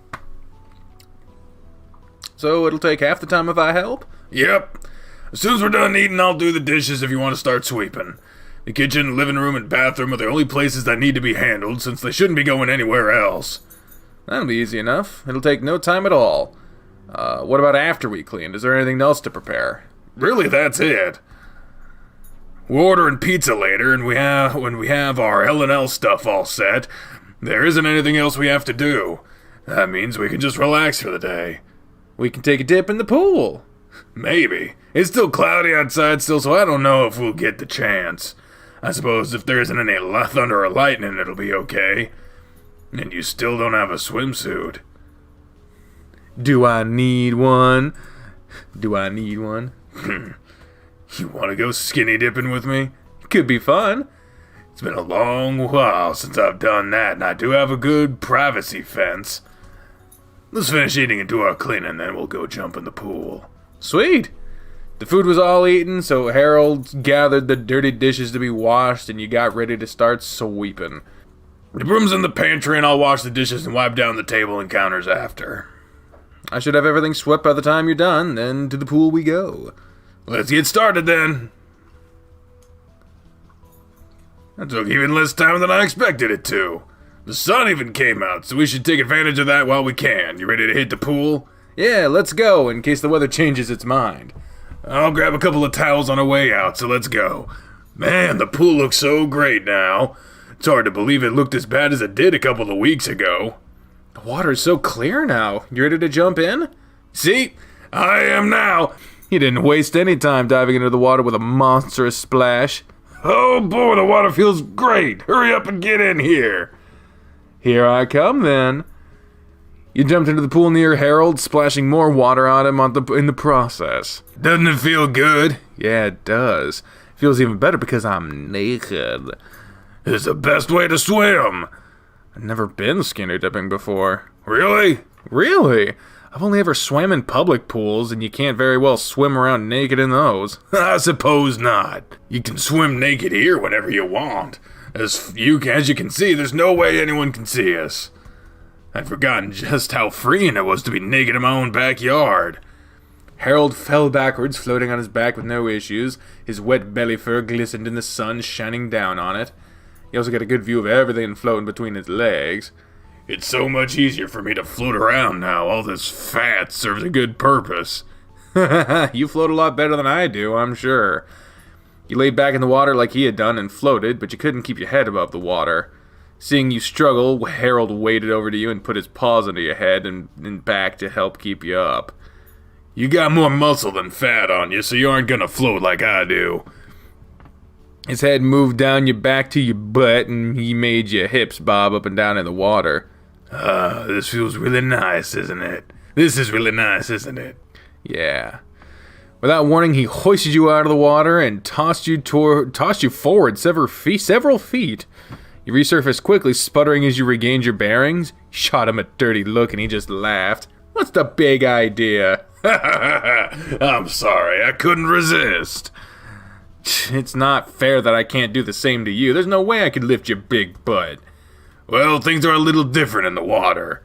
So it'll take half the time if I help? Yep. As soon as we're done eating, I'll do the dishes if you want to start sweeping. The kitchen, living room, and bathroom are the only places that need to be handled, since they shouldn't be going anywhere else. That'll be easy enough. It'll take no time at all. What about after we cleaned? Is there anything else to prepare? Really, that's it. We're ordering pizza later, and when we have our L&L stuff all set, there isn't anything else we have to do. That means we can just relax for the day. We can take a dip in the pool. Maybe. It's still cloudy outside still, so I don't know if we'll get the chance. I suppose if there isn't any thunder or lightning, it'll be okay. And you still don't have a swimsuit. Do I need one? Do I need one? You want to go skinny dipping with me? Could be fun. It's been a long while since I've done that, and I do have a good privacy fence. Let's finish eating and do our cleaning, then we'll go jump in the pool. Sweet. The food was all eaten, so Harold gathered the dirty dishes to be washed, and you got ready to start sweeping. The broom's in the pantry, and I'll wash the dishes and wipe down the table and counters after. I should have everything swept by the time you're done, then to the pool we go. Let's get started then. That took even less time than I expected it to. The sun even came out, so we should take advantage of that while we can. You ready to hit the pool? Yeah, let's go, in case the weather changes its mind. I'll grab a couple of towels on our way out, so let's go. Man, the pool looks so great now. It's hard to believe it looked as bad as it did a couple of weeks ago. The water's so clear now. You ready to jump in? See? I am now. You didn't waste any time diving into the water with a monstrous splash. Oh boy, the water feels great. Hurry up and get in here. Here I come then. You jumped into the pool near Harold, splashing more water on him in the process. Doesn't it feel good? Yeah, it does. It feels even better because I'm naked. It's the best way to swim. I've never been skinny dipping before. Really? Really? I've only ever swam in public pools, and you can't very well swim around naked in those. I suppose not. You can swim naked here whenever you want. As you can see, there's no way anyone can see us. I'd forgotten just how freeing it was to be naked in my own backyard. Harold fell backwards, floating on his back with no issues. His wet belly fur glistened in the sun, shining down on it. He also got a good view of everything floating between his legs. It's so much easier for me to float around now. All this fat serves a good purpose. You float a lot better than I do, I'm sure. You laid back in the water like he had done and floated, but you couldn't keep your head above the water. Seeing you struggle, Harold waded over to you and put his paws under your head and back to help keep you up. You got more muscle than fat on you, so you aren't gonna float like I do. His head moved down your back to your butt, and he made your hips bob up and down in the water. This feels really nice, isn't it? This is really nice, isn't it? Yeah. Without warning, he hoisted you out of the water and tossed you forward several feet. You resurfaced quickly, sputtering as you regained your bearings. You shot him a dirty look and he just laughed. What's the big idea? I'm sorry, I couldn't resist. It's not fair that I can't do the same to you. There's no way I could lift your big butt. Well, things are a little different in the water.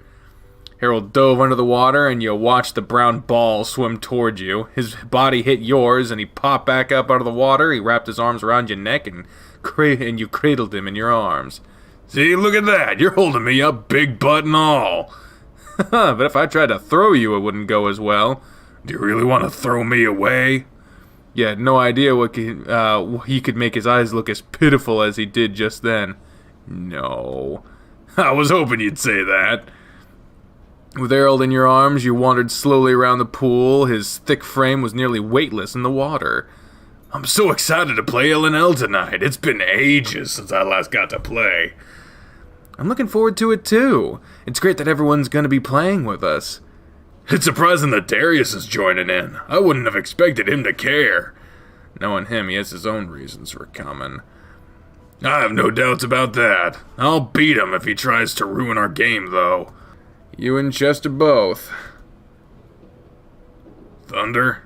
Harold dove under the water, and you watched the brown ball swim toward you. His body hit yours, and he popped back up out of the water. He wrapped his arms around your neck, and you cradled him in your arms. See, look at that. You're holding me up, big butt and all. But if I tried to throw you, it wouldn't go as well. Do you really want to throw me away? You had no idea he could make his eyes look as pitiful as he did just then. No. I was hoping you'd say that. With Harold in your arms, you wandered slowly around the pool. His thick frame was nearly weightless in the water. I'm so excited to play L&L tonight. It's been ages since I last got to play. I'm looking forward to it too. It's great that everyone's going to be playing with us. It's surprising that Darius is joining in. I wouldn't have expected him to care. Knowing him, he has his own reasons for coming. I have no doubts about that. I'll beat him if he tries to ruin our game, though. You and Chester both. Thunder?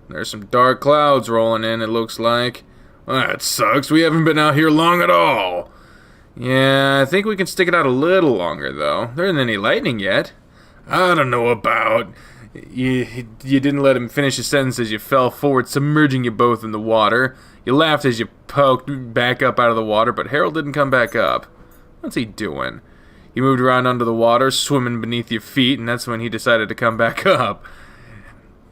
There's some dark clouds rolling in, it looks like. That sucks. We haven't been out here long at all. Yeah, I think we can stick it out a little longer, though. There isn't any lightning yet. I don't know about... You didn't let him finish his sentence as you fell forward, submerging you both in the water. You laughed as you poked back up out of the water, but Harold didn't come back up. What's he doing? He moved around under the water, swimming beneath your feet, and that's when he decided to come back up.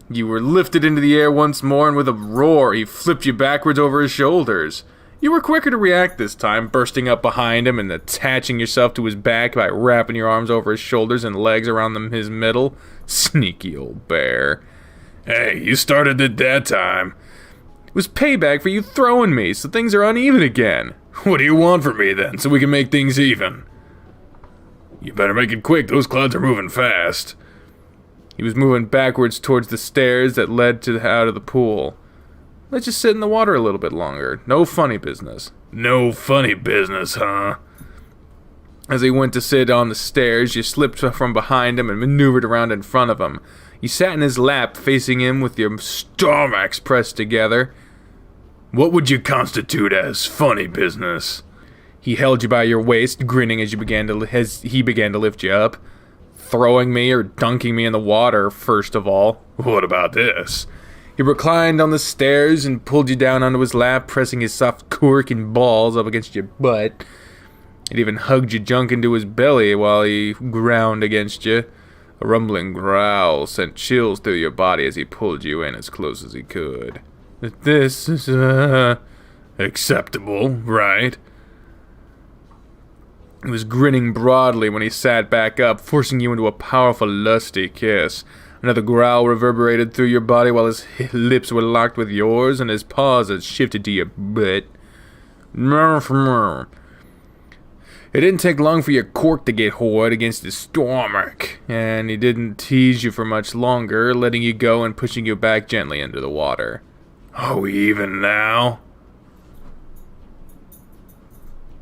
You were lifted into the air once more, and with a roar, he flipped you backwards over his shoulders. You were quicker to react this time, bursting up behind him and attaching yourself to his back by wrapping your arms over his shoulders and legs around his middle. Sneaky old bear. Hey, you started it that time. It was payback for you throwing me, so things are uneven again. What do you want from me, then, so we can make things even? You better make it quick, those clouds are moving fast. He was moving backwards towards the stairs that led out of the pool. Let's just sit in the water a little bit longer. No funny business. No funny business, huh? As he went to sit on the stairs, you slipped from behind him and maneuvered around in front of him. You sat in his lap, facing him with your stomachs pressed together. What would you constitute as funny business? He held you by your waist, grinning as he began to lift you up. Throwing me or dunking me in the water, first of all. What about this? He reclined on the stairs and pulled you down onto his lap, pressing his soft cork and balls up against your butt. It even hugged your junk into his belly while he ground against you. A rumbling growl sent chills through your body as he pulled you in as close as he could. This is, acceptable, right? He was grinning broadly when he sat back up, forcing you into a powerful, lusty kiss. Another growl reverberated through your body while his lips were locked with yours and his paws had shifted to your butt. It didn't take long for your cork to get hard against his stomach, and he didn't tease you for much longer, letting you go and pushing you back gently into the water. Are we even now?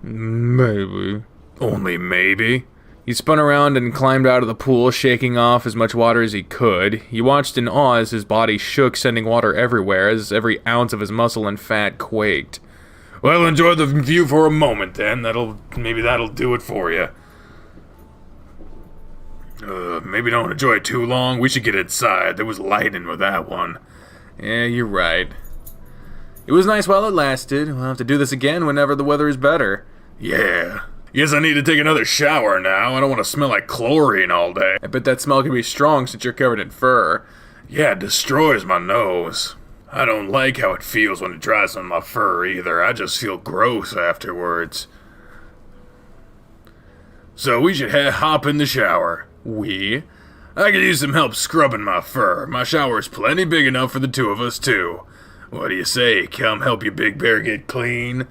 Maybe. Only maybe? He spun around and climbed out of the pool, shaking off as much water as he could. You watched in awe as his body shook, sending water everywhere, as every ounce of his muscle and fat quaked. Well, enjoy the view for a moment, then. Maybe that'll do it for you. Maybe don't enjoy it too long. We should get inside. There was lightning with that one. Yeah, you're right. It was nice while it lasted. We'll have to do this again whenever the weather is better. Yeah. Guess I need to take another shower now. I don't want to smell like chlorine all day. I bet that smell can be strong since you're covered in fur. Yeah, it destroys my nose. I don't like how it feels when it dries on my fur either. I just feel gross afterwards. So we should hop in the shower. We? I could use some help scrubbing my fur. My shower is plenty big enough for the two of us, too. What do you say? Come help your big bear get clean?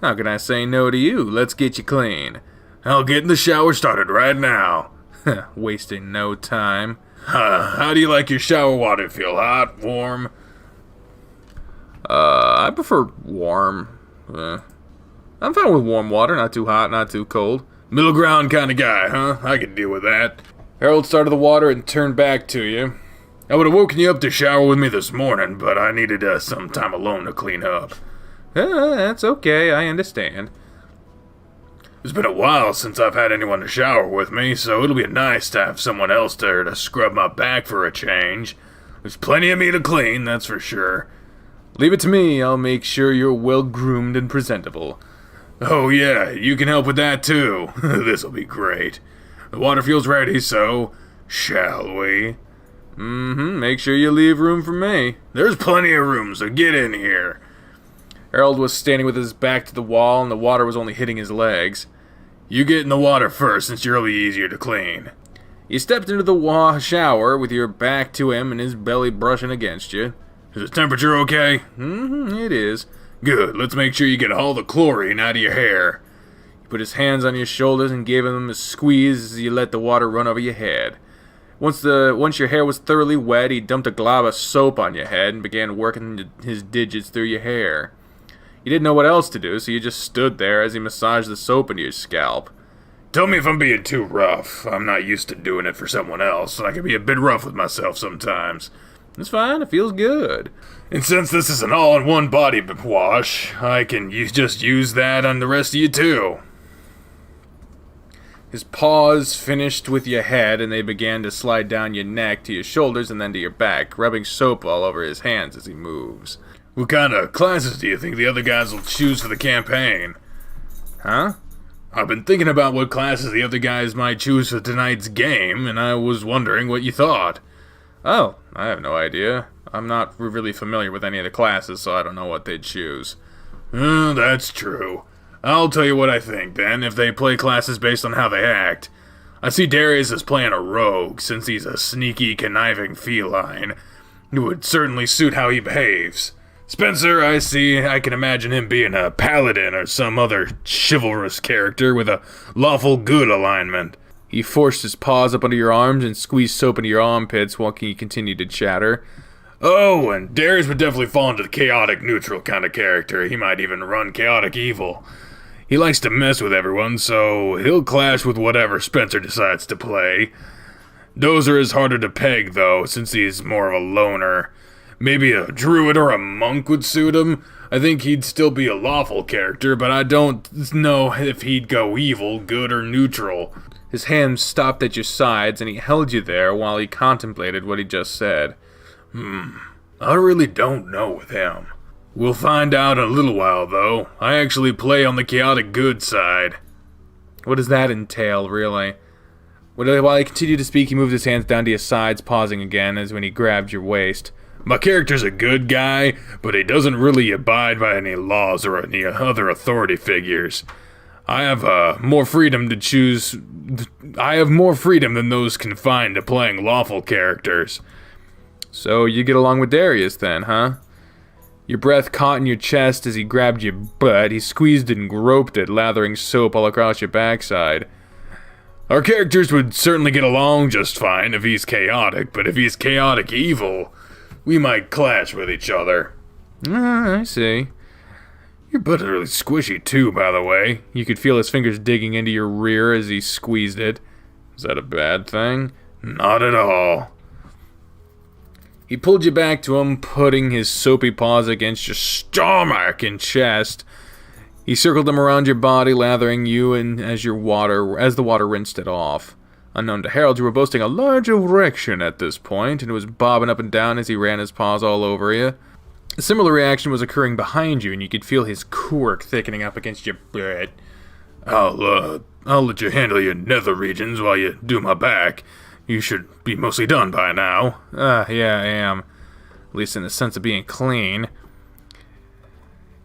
How can I say no to you? Let's get you clean. I'll get in the shower started right now. Wasting no time. How do you like your shower water? Feel hot, warm? I prefer warm. I'm fine with warm water, not too hot, not too cold. Middle ground kind of guy, huh? I can deal with that. Harold started the water and turned back to you. I would have woken you up to shower with me this morning, but I needed some time alone to clean up. That's okay, I understand. It's been a while since I've had anyone to shower with me, so it'll be nice to have someone else there to scrub my back for a change. There's plenty of me to clean, that's for sure. Leave it to me, I'll make sure you're well-groomed and presentable. Oh yeah, you can help with that too. This'll be great. The water feels ready, so shall we? Make sure you leave room for me. There's plenty of room, so get in here. Harold was standing with his back to the wall, and the water was only hitting his legs. You get in the water first, since you're really easier to clean. You stepped into the shower with your back to him and his belly brushing against you. Is the temperature okay? It is. Good, let's make sure you get all the chlorine out of your hair. He put his hands on your shoulders and gave them a squeeze as you let the water run over your head. Once your hair was thoroughly wet, he dumped a glob of soap on your head and began working his digits through your hair. You didn't know what else to do, so you just stood there as he massaged the soap into your scalp. Tell me if I'm being too rough. I'm not used to doing it for someone else, and I can be a bit rough with myself sometimes. It's fine, it feels good. And since this is an all-in-one body wash, I can just use that on the rest of you too. His paws finished with your head, and they began to slide down your neck to your shoulders and then to your back, rubbing soap all over his hands as he moves. What kind of classes do you think the other guys will choose for the campaign? Huh? I've been thinking about what classes the other guys might choose for tonight's game, and I was wondering what you thought. Oh, I have no idea. I'm not really familiar with any of the classes, so I don't know what they'd choose. That's true. I'll tell you what I think, then, if they play classes based on how they act. I see Darius as playing a rogue, since he's a sneaky, conniving feline. It would certainly suit how he behaves. Spencer, I can imagine him being a paladin or some other chivalrous character with a lawful good alignment. He forced his paws up under your arms and squeezed soap into your armpits while he continued to chatter. Oh, and Darius would definitely fall into the chaotic neutral kind of character. He might even run chaotic evil. He likes to mess with everyone, so he'll clash with whatever Spencer decides to play. Dozer is harder to peg, though, since he's more of a loner. Maybe a druid or a monk would suit him. I think he'd still be a lawful character, but I don't know if he'd go evil, good, or neutral. His hands stopped at your sides, and he held you there while he contemplated what he just said. I really don't know with him. We'll find out in a little while, though. I actually play on the chaotic good side. What does that entail, really? While he continued to speak, he moved his hands down to your sides, pausing again as when he grabbed your waist. My character's a good guy, but he doesn't really abide by any laws or any other authority figures. I have more freedom to choose. I have more freedom than those confined to playing lawful characters. So you get along with Darius then, huh? Your breath caught in your chest as he grabbed your butt. He squeezed it and groped it, lathering soap all across your backside. Our characters would certainly get along just fine if he's chaotic, but if he's chaotic evil, we might clash with each other. I see. Your butt is really squishy too, by the way. You could feel his fingers digging into your rear as he squeezed it. Is that a bad thing? Not at all. He pulled you back to him, putting his soapy paws against your stomach and chest. He circled them around your body, lathering you in as the water rinsed it off. Unknown to Harold, you were boasting a large erection at this point, and it was bobbing up and down as he ran his paws all over you. A similar reaction was occurring behind you, and you could feel his quirk thickening up against your butt. I'll let you handle your nether regions while you do my back. You should be mostly done by now. Yeah, I am. At least in the sense of being clean.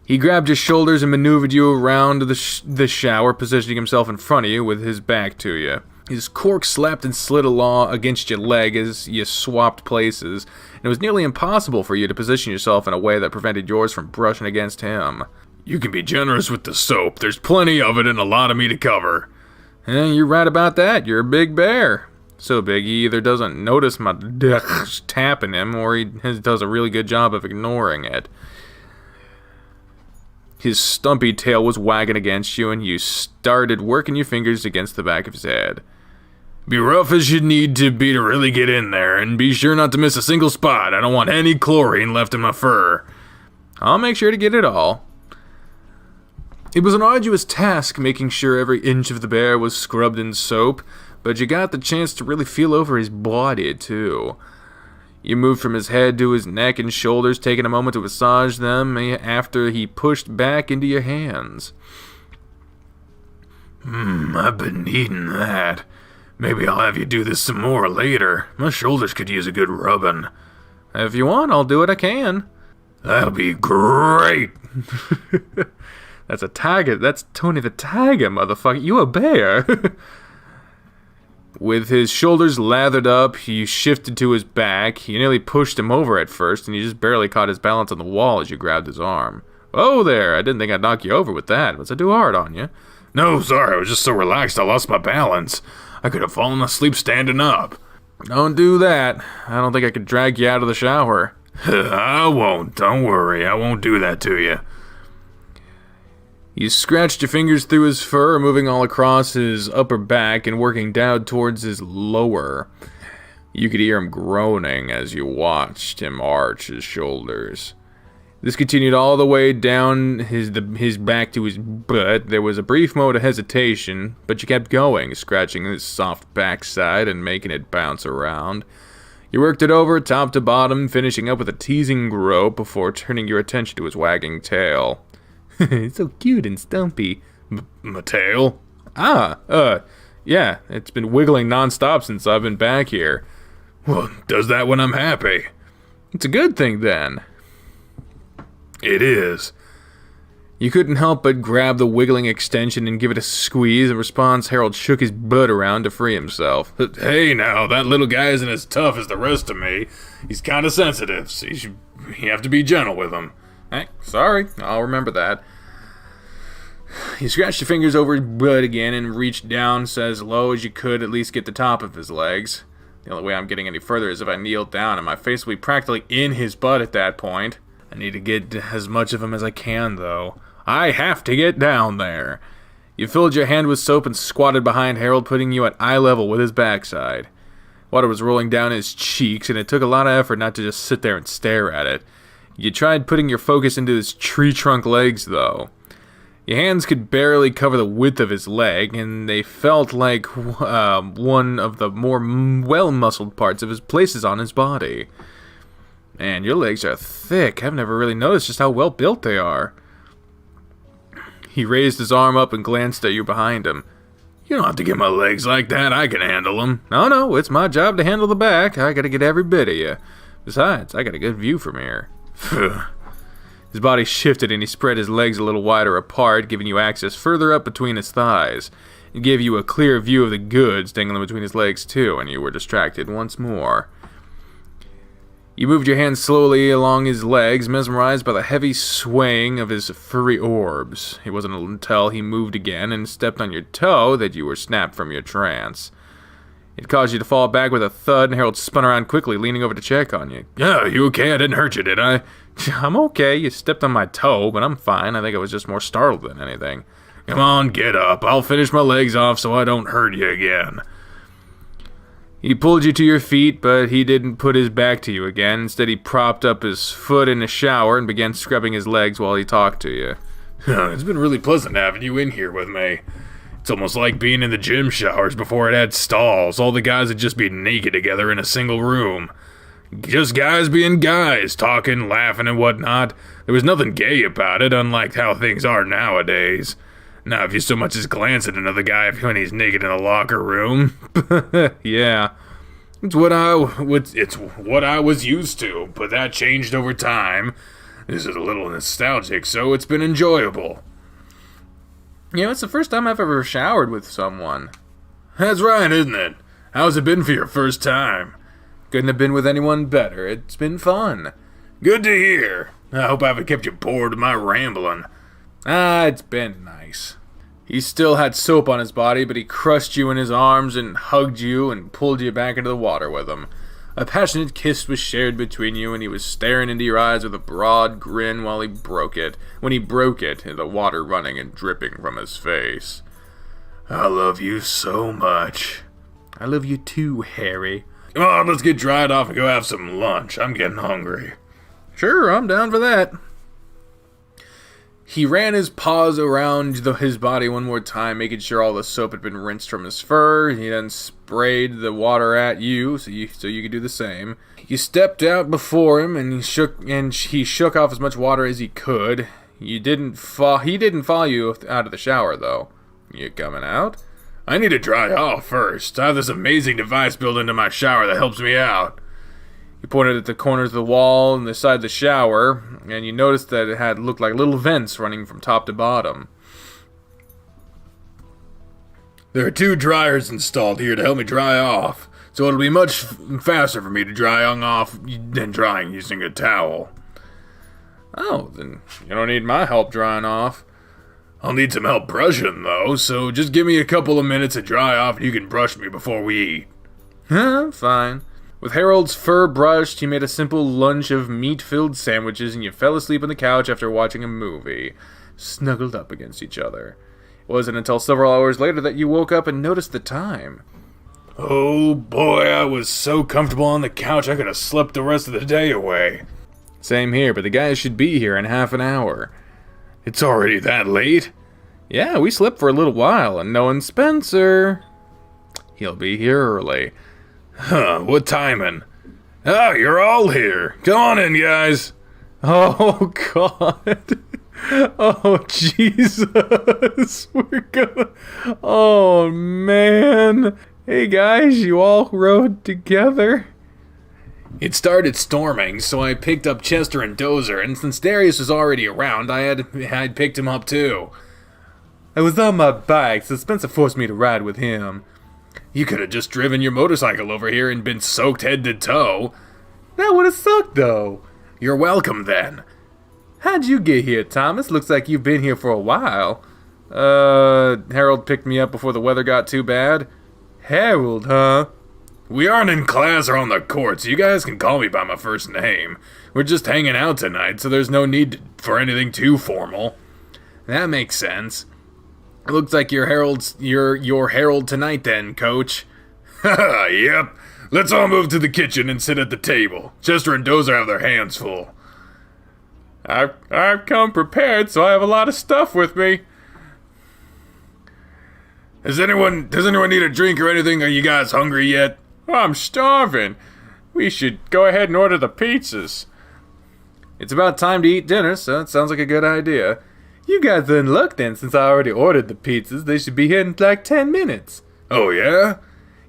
He grabbed your shoulders and maneuvered you around the shower, positioning himself in front of you with his back to you. His cork slapped and slid against your leg as you swapped places, and it was nearly impossible for you to position yourself in a way that prevented yours from brushing against him. You can be generous with the soap. There's plenty of it and a lot of me to cover. You're right about that. You're a big bear. So big, he either doesn't notice my tapping him, or he does a really good job of ignoring it. His stumpy tail was wagging against you, and you started working your fingers against the back of his head. Be rough as you need to be to really get in there, and be sure not to miss a single spot. I don't want any chlorine left in my fur. I'll make sure to get it all. It was an arduous task making sure every inch of the bear was scrubbed in soap, but you got the chance to really feel over his body, too. You moved from his head to his neck and shoulders, taking a moment to massage them after he pushed back into your hands. I've been needing that. Maybe I'll have you do this some more later. My shoulders could use a good rubbing. If you want, I'll do what I can. That'll be great. That's a tiger. That's Tony the Tiger, motherfucker. You a bear. With his shoulders lathered up, you shifted to his back. You nearly pushed him over at first, and you just barely caught his balance on the wall as you grabbed his arm. Oh there, I didn't think I'd knock you over with that. Was I too hard on you? No, sorry, I was just so relaxed I lost my balance. I could have fallen asleep standing up. Don't do that. I don't think I could drag you out of the shower. I won't, don't worry, I won't do that to you. You scratched your fingers through his fur, moving all across his upper back and working down towards his lower. You could hear him groaning as you watched him arch his shoulders. This continued all the way down his back to his butt. There was a brief moment of hesitation, but you kept going, scratching his soft backside and making it bounce around. You worked it over top to bottom, finishing up with a teasing grope before turning your attention to his wagging tail. It's so cute and stumpy. My tail? Yeah, it's been wiggling non-stop since I've been back here. Well, does that when I'm happy. It's a good thing, then. It is. You couldn't help but grab the wiggling extension and give it a squeeze. In response, Harold shook his butt around to free himself. Hey now, that little guy isn't as tough as the rest of me. He's kind of sensitive, so you have to be gentle with him. Hey, sorry, I'll remember that. You scratched your fingers over his butt again and reached down so as low as you could at least get the top of his legs. The only way I'm getting any further is if I kneel down, and my face will be practically in his butt at that point. I need to get as much of him as I can, though. I have to get down there. You filled your hand with soap and squatted behind Harold, putting you at eye level with his backside. Water was rolling down his cheeks, and it took a lot of effort not to just sit there and stare at it. You tried putting your focus into his tree trunk legs, though. Your hands could barely cover the width of his leg, and they felt like one of the more well-muscled parts of his places on his body. Man, your legs are thick. I've never really noticed just how well built they are. He raised his arm up and glanced at you behind him. You don't have to get my legs like that. I can handle them. No, it's my job to handle the back. I gotta get every bit of you. Besides, I got a good view from here. His body shifted and he spread his legs a little wider apart, giving you access further up between his thighs. It gave you a clear view of the goods dangling between his legs too, and you were distracted once more. You moved your hands slowly along his legs, mesmerized by the heavy swaying of his furry orbs. It wasn't until he moved again and stepped on your toe that you were snapped from your trance. It caused you to fall back with a thud, and Harold spun around quickly, leaning over to check on you. Yeah, you okay? I didn't hurt you, did I? I'm okay. You stepped on my toe, but I'm fine. I think I was just more startled than anything. Come on, get up. I'll finish my legs off so I don't hurt you again. He pulled you to your feet, but he didn't put his back to you again. Instead, he propped up his foot in the shower and began scrubbing his legs while he talked to you. It's been really pleasant having you in here with me. It's almost like being in the gym showers before it had stalls. All the guys would just be naked together in a single room. Just guys being guys, talking, laughing, and whatnot. There was nothing gay about it, unlike how things are nowadays. Now, if you so much as glance at another guy when he's naked in the locker room, yeah, it's what I was used to. But that changed over time. This is a little nostalgic, so it's been enjoyable. You know, it's the first time I've ever showered with someone. That's right, isn't it? How's it been for your first time? Couldn't have been with anyone better. It's been fun. Good to hear. I hope I haven't kept you bored with my rambling. It's been nice. He still had soap on his body, but he crushed you in his arms and hugged you and pulled you back into the water with him. A passionate kiss was shared between you, and he was staring into your eyes with a broad grin while he broke it. When he broke it, the water running and dripping from his face. I love you so much. I love you too, Harry. Come on, let's get dried off and go have some lunch. I'm getting hungry. Sure, I'm down for that. He ran his paws around his body one more time, making sure all the soap had been rinsed from his fur. He then sprayed the water at you, so you could do the same. You stepped out before him, and he shook off as much water as he could. He didn't follow you out of the shower, though. You coming out? I need to dry off first. I have this amazing device built into my shower that helps me out. He pointed at the corners of the wall and the side of the looked and you noticed that it had looked like little vents running from top to bottom. There are 2 dryers installed here to help me dry off, so it'll be much faster for me to dry off than drying using a towel. Oh, then you don't need my help drying off. I'll need some help brushing, though, so just give me a couple of minutes to dry off and you can brush me before we eat. Fine. With Harold's fur brushed, he made a simple lunch of meat-filled sandwiches, and you fell asleep on the couch after watching a movie, snuggled up against each other. It wasn't until several hours later that you woke up and noticed the time. Oh boy, I was so comfortable on the couch I could have slept the rest of the day away. Same here, but the guys should be here in half an hour. It's already that late? Yeah, we slept for a little while, and knowing Spencer, he'll be here early. Huh, what timing? Oh, you're all here. Come on in, guys. Oh, God. Oh, Jesus. Oh, man. Hey, guys, you all rode together? It started storming, so I picked up Chester and Dozer, and since Darius was already around, I'd picked him up too. I was on my bike, so Spencer forced me to ride with him. You could have just driven your motorcycle over here and been soaked head to toe. That would have sucked, though. You're welcome, then. How'd you get here, Thomas? Looks like you've been here for a while. Harold picked me up before the weather got too bad. Harold, huh? We aren't in class or on the court, so you guys can call me by my first name. We're just hanging out tonight, so there's no need for anything too formal. That makes sense. It looks like you're your Harold tonight then, Coach. Haha, yep. Let's all move to the kitchen and sit at the table. Chester and Dozer have their hands full. I've come prepared, so I have a lot of stuff with me. Does anyone need a drink or anything? Are you guys hungry yet? I'm starving. We should go ahead and order the pizzas. It's about time to eat dinner, so it sounds like a good idea. You guys are in luck then, since I already ordered the pizzas. They should be here in like 10 minutes. Oh, yeah?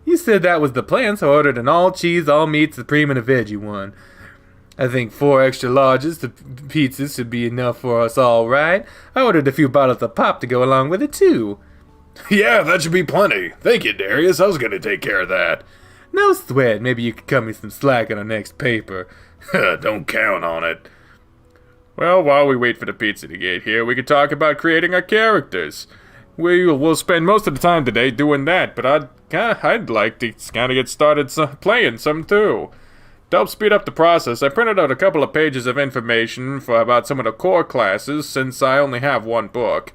You said that was the plan, so I ordered an all-cheese, all-meat, supreme, and a veggie one. I think 4 extra larges of pizzas should be enough for us all, right? I ordered a few bottles of pop to go along with it, too. Yeah, that should be plenty. Thank you, Darius. I was going to take care of that. No sweat. Maybe you could cut me some slack on our next paper. Don't count on it. Well, while we wait for the pizza to get here, we could talk about creating our characters. We'll spend most of the time today doing that, but I'd like to kind of get started playing some too. To help speed up the process, I printed out a couple of pages of information about some of the core classes, since I only have one book.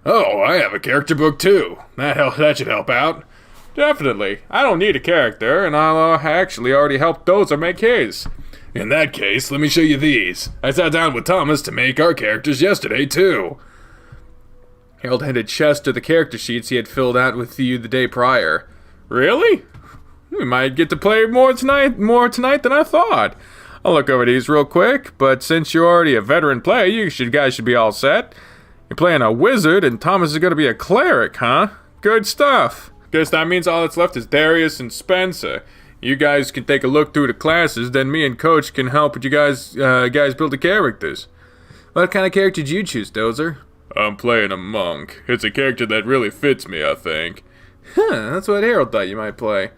Oh, I have a character book too. That should help out. Definitely. I don't need a character, and I'll actually already helped Dozer make his. In that case, let me show you these. I sat down with Thomas to make our characters yesterday, too. Harold handed Chester the character sheets he had filled out with you the day prior. Really? We might get to play more tonight than I thought. I'll look over these real quick, but since you're already a veteran player, you guys should be all set. You're playing a wizard, and Thomas is going to be a cleric, huh? Good stuff. Guess that means all that's left is Darius and Spencer. You guys can take a look through the classes, then me and Coach can help with you guys build the characters. What kind of character did you choose, Dozer? I'm playing a monk. It's a character that really fits me, I think. That's what Harold thought you might play.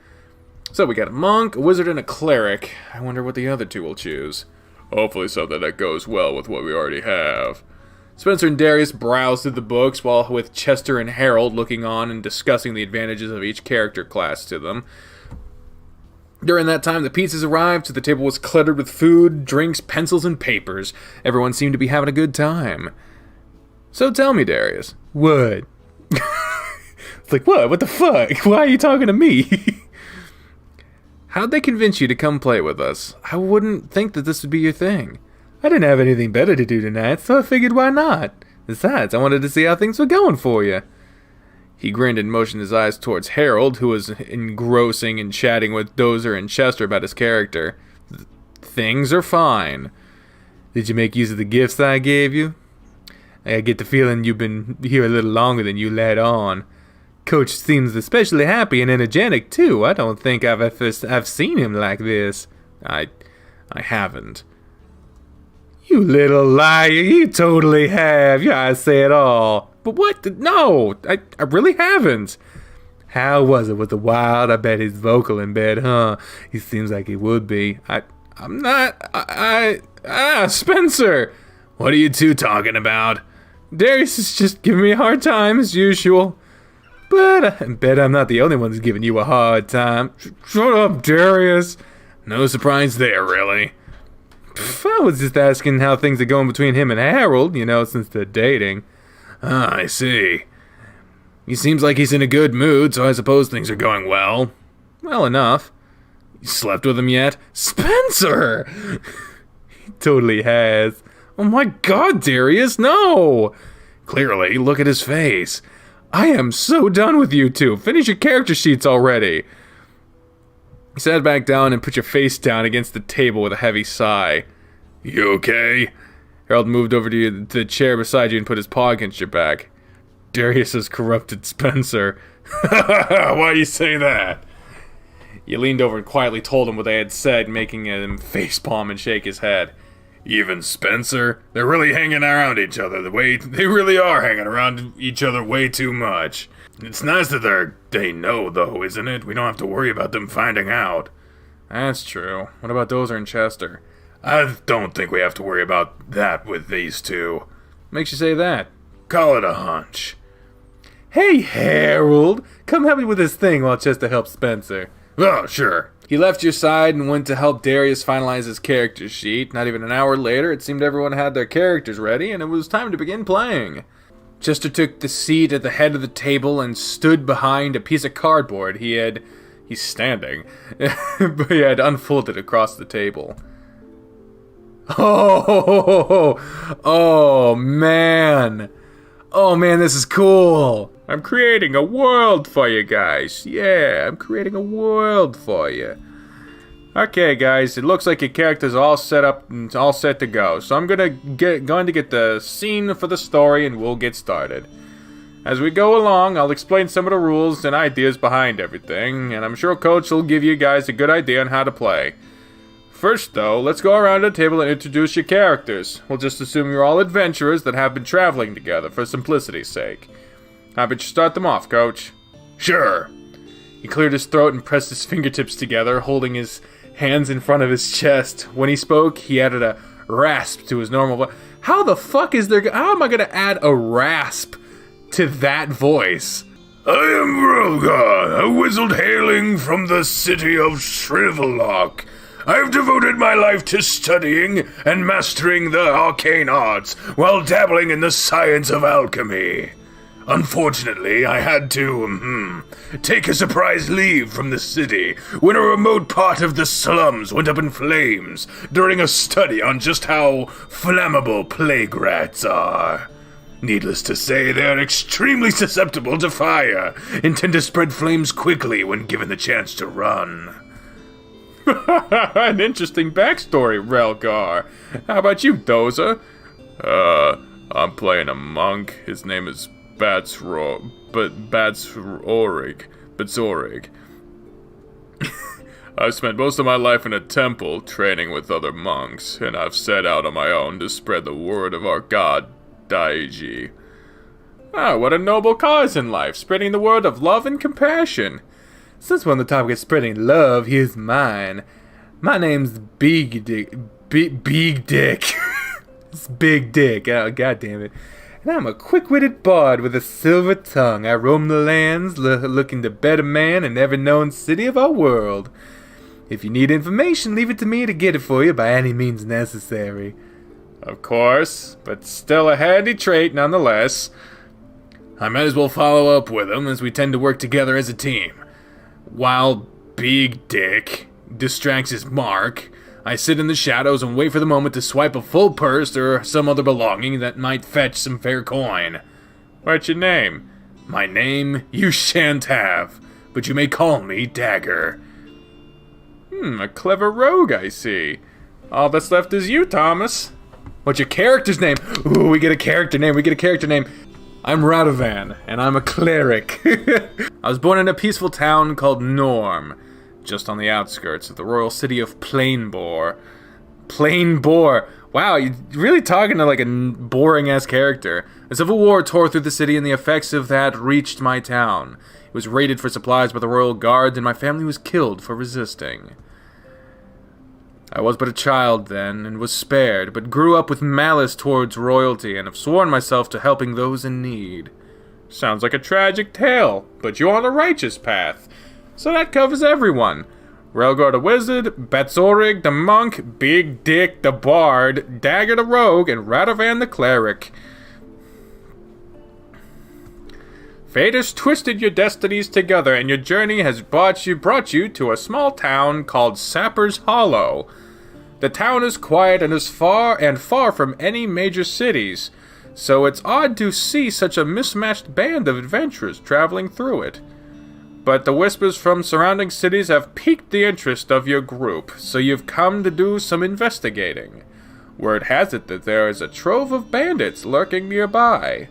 So we got a monk, a wizard, and a cleric. I wonder what the other two will choose. Hopefully something that goes well with what we already have. Spencer and Darius browsed through the books while with Chester and Harold looking on and discussing the advantages of each character class to them. During that time, the pizzas arrived, so the table was cluttered with food, drinks, pencils, and papers. Everyone seemed to be having a good time. So tell me, Darius. What? It's like, what? What the fuck? Why are you talking to me? How'd they convince you to come play with us? I wouldn't think that this would be your thing. I didn't have anything better to do tonight, so I figured why not? Besides, I wanted to see how things were going for you. He grinned and motioned his eyes towards Harold, who was engrossing and chatting with Dozer and Chester about his character. Things are fine. Did you make use of the gifts that I gave you? I get the feeling you've been here a little longer than you let on. Coach seems especially happy and energetic, too. I don't think I've seen him like this. I haven't. You little liar, you totally have. Yeah, I say it all. But what? No, I really haven't. How was it with the wild? I bet he's vocal in bed, huh? He seems like he would be. I'm not. Spencer! What are you two talking about? Darius is just giving me a hard time, as usual. But I bet I'm not the only one who's giving you a hard time. Shut up, Darius. No surprise there, really. I was just asking how things are going between him and Harold, since they're dating. Ah, I see. He seems like he's in a good mood, so I suppose things are going well. Well enough. You slept with him yet? Spencer! He totally has. Oh my god, Darius, no! Clearly, look at his face. I am so done with you two. Finish your character sheets already. He sat back down and put your face down against the table with a heavy sigh. You okay? Harold moved over to the chair beside you and put his paw against your back. Darius has corrupted Spencer. Why you say that? You leaned over and quietly told him what they had said, making him facepalm and shake his head. Even Spencer? They're really hanging around each other the way they really are hanging around each other way too much. It's nice that they know, though, isn't it? We don't have to worry about them finding out. That's true. What about Dozer and Chester? I don't think we have to worry about that with these two. Makes you say that? Call it a hunch. Hey, Harold! Come help me with this thing while Chester helps Spencer. Oh, sure. He left your side and went to help Darius finalize his character sheet. Not even an hour later, it seemed everyone had their characters ready, and it was time to begin playing. Chester took the seat at the head of the table and stood behind a piece of cardboard he's standing, but he had unfolded across the table. Oh, man. Oh, man, this is cool. I'm creating a world for you guys. Yeah, I'm creating a world for you. Okay, guys, it looks like your characters are all set up and all set to go. So I'm going to get the scene for the story and we'll get started. As we go along, I'll explain some of the rules and ideas behind everything, and I'm sure Coach will give you guys a good idea on how to play. First, though, let's go around the table and introduce your characters. We'll just assume you're all adventurers that have been traveling together for simplicity's sake. How about you start them off, Coach? Sure. He cleared his throat and pressed his fingertips together, holding his hands in front of his chest. When he spoke, he added a rasp to his normal voice. How the fuck how am I gonna add a rasp to that voice? I am Rogar, a wizard hailing from the city of Shrivellock. I've devoted my life to studying and mastering the arcane arts while dabbling in the science of alchemy. Unfortunately, I had to, take a surprise leave from the city when a remote part of the slums went up in flames during a study on just how flammable plague rats are. Needless to say, they are extremely susceptible to fire and tend to spread flames quickly when given the chance to run. An interesting backstory, Relgar. How about you, Dozer? I'm playing a monk. His name is Batzorig. I've spent most of my life in a temple training with other monks, and I've set out on my own to spread the word of our god, Daiji. Ah, what a noble cause in life, spreading the word of love and compassion. Since we're on the topic of spreading love, here's mine. My name's Big Dick. Big Dick. It's big dick. Oh, God damn it. And I'm a quick-witted bard with a silver tongue. I roam the lands, looking to better man in every known city of our world. If you need information, leave it to me to get it for you by any means necessary. Of course, but still a handy trait nonetheless. I might as well follow up with him, as we tend to work together as a team. While Big Dick distracts his mark, I sit in the shadows and wait for the moment to swipe a full purse or some other belonging that might fetch some fair coin. What's your name? My name you shan't have, but you may call me Dagger. A clever rogue, I see. All that's left is you, Thomas. What's your character's name? Ooh, we get a character name. I'm Radovan, and I'm a cleric. I was born in a peaceful town called Norm, just on the outskirts of the royal city of Plainbore. Plainbore. Wow, you're really talking to like a boring-ass character. A civil war tore through the city, and the effects of that reached my town. It was raided for supplies by the royal guards, and my family was killed for resisting. I was but a child then, and was spared, but grew up with malice towards royalty, and have sworn myself to helping those in need. Sounds like a tragic tale, but you're on a righteous path. So that covers everyone. Relgar the wizard, Betzorig the monk, Big Dick the bard, Dagger the rogue, and Radovan the cleric. Fate has twisted your destinies together, and your journey has brought you to a small town called Sapper's Hollow. The town is quiet and is far from any major cities, so it's odd to see such a mismatched band of adventurers traveling through it. But the whispers from surrounding cities have piqued the interest of your group, so you've come to do some investigating. Word has it that there is a trove of bandits lurking nearby.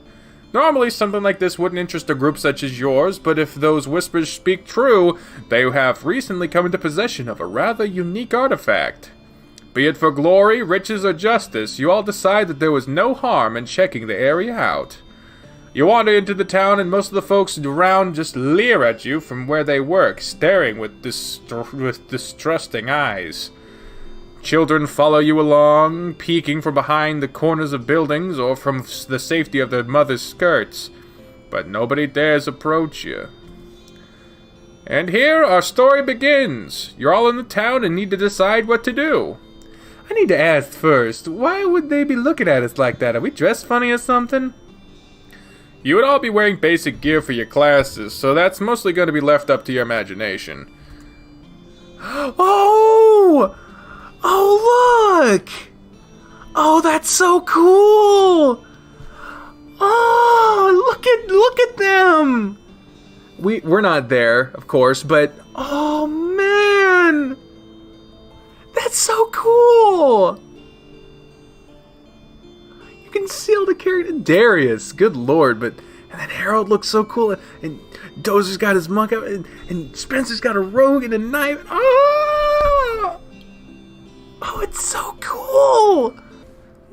Normally, something like this wouldn't interest a group such as yours, but if those whispers speak true, they have recently come into possession of a rather unique artifact. Be it for glory, riches, or justice, you all decide that there was no harm in checking the area out. You wander into the town, and most of the folks around just leer at you from where they work, staring with distrusting eyes. Children follow you along, peeking from behind the corners of buildings or from the safety of their mother's skirts, but nobody dares approach you. And here our story begins. You're all in the town and need to decide what to do. I need to ask first, why would they be looking at us like that? Are we dressed funny or something? You would all be wearing basic gear for your classes, so that's mostly going to be left up to your imagination. Oh! Oh, look! Oh, that's so cool! Oh, look at them! We're not there, of course, but oh man! That's so cool! You can see all the characters. Darius, good lord, but and then Harold looks so cool, and Dozer's got his monk out, and Spencer's got a rogue and a knife. Oh! Oh, it's so cool!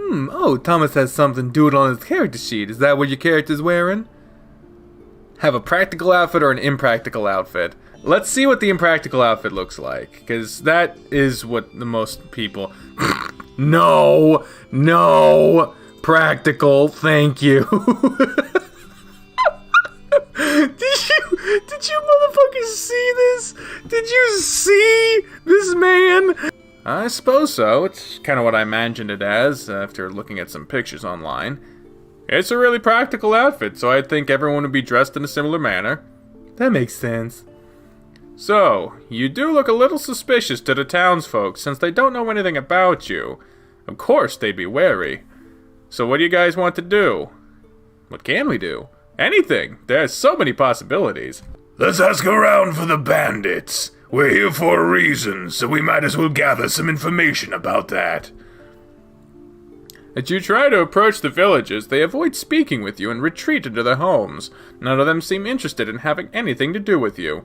Oh, Thomas has something doodled on his character sheet. Is that what your character's wearing? Have a practical outfit or an impractical outfit? Let's see what the impractical outfit looks like, because that is what the most people... No! Practical, thank you. Did you motherfuckers see this? Did you see this man? I suppose so. It's kind of what I imagined it as after looking at some pictures online. It's a really practical outfit, so I think everyone would be dressed in a similar manner. That makes sense. So, you do look a little suspicious to the townsfolk since they don't know anything about you. Of course they'd be wary. So what do you guys want to do? What can we do? Anything. There's so many possibilities. Let's ask around for the bandits. We're here for a reason, so we might as well gather some information about that. As you try to approach the villagers, they avoid speaking with you and retreat into their homes. None of them seem interested in having anything to do with you.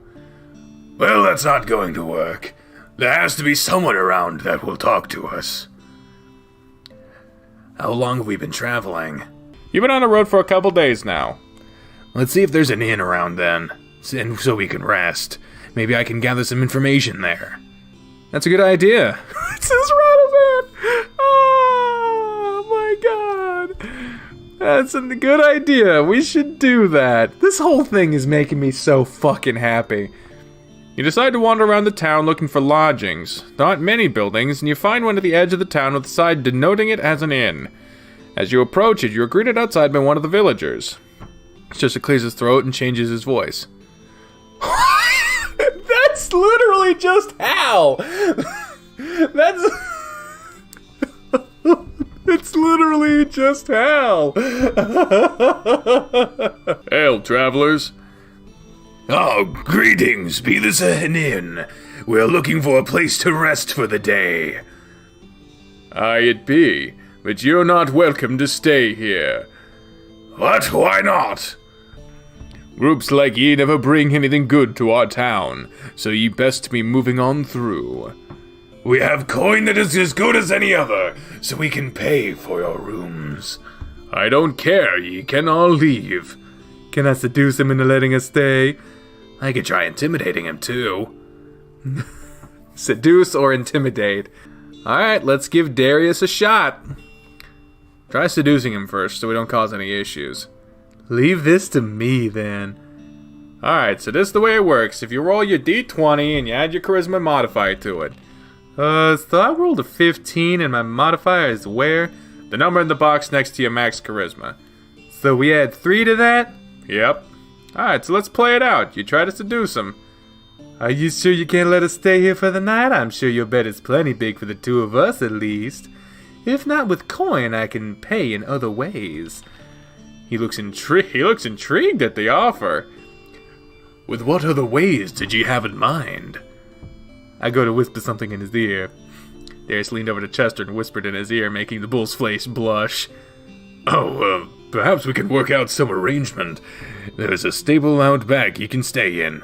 Well, that's not going to work. There has to be someone around that will talk to us. How long have we been traveling? You've been on the road for a couple days now. Let's see if there's an inn around then, so we can rest. Maybe I can gather some information there. That's a good idea. It says Radovan! Oh my That's a good idea. We should do that. This whole thing is making me so fucking happy. You decide to wander around the town looking for lodgings. There aren't many buildings, and you find one at the edge of the town with a sign denoting it as an inn. As you approach it, you are greeted outside by one of the villagers. Chester clears his throat and changes his voice. That's literally just Hal! That's... It's literally just Hal! Hail, travelers. Oh, greetings. Be this an inn? We're looking for a place to rest for the day. Aye, it be, but you're not welcome to stay here. What? Why not? Groups like ye never bring anything good to our town, so ye best be moving on through. We have coin that is as good as any other, so we can pay for your rooms. I don't care, ye can all leave. Can I seduce him into letting us stay? I could try intimidating him too. Seduce or intimidate? Alright, let's give Darius a shot. Try seducing him first so we don't cause any issues. Leave this to me then. Alright, so this is the way it works. If you roll your d20 and you add your charisma modifier to it. So I rolled a 15 and my modifier is where? The number in the box next to your max charisma. So we add 3 to that? Yep. Alright, so let's play it out. You try to seduce him. Are you sure you can't let us stay here for the night? I'm sure your bed is plenty big for the two of us at least. If not with coin, I can pay in other ways. He looks intrigued at the offer. With what other ways did you have in mind? I go to whisper something in his ear. Darius leaned over to Chester and whispered in his ear, making the bull's face blush. Oh, perhaps we can work out some arrangement. There's a stable out back you can stay in.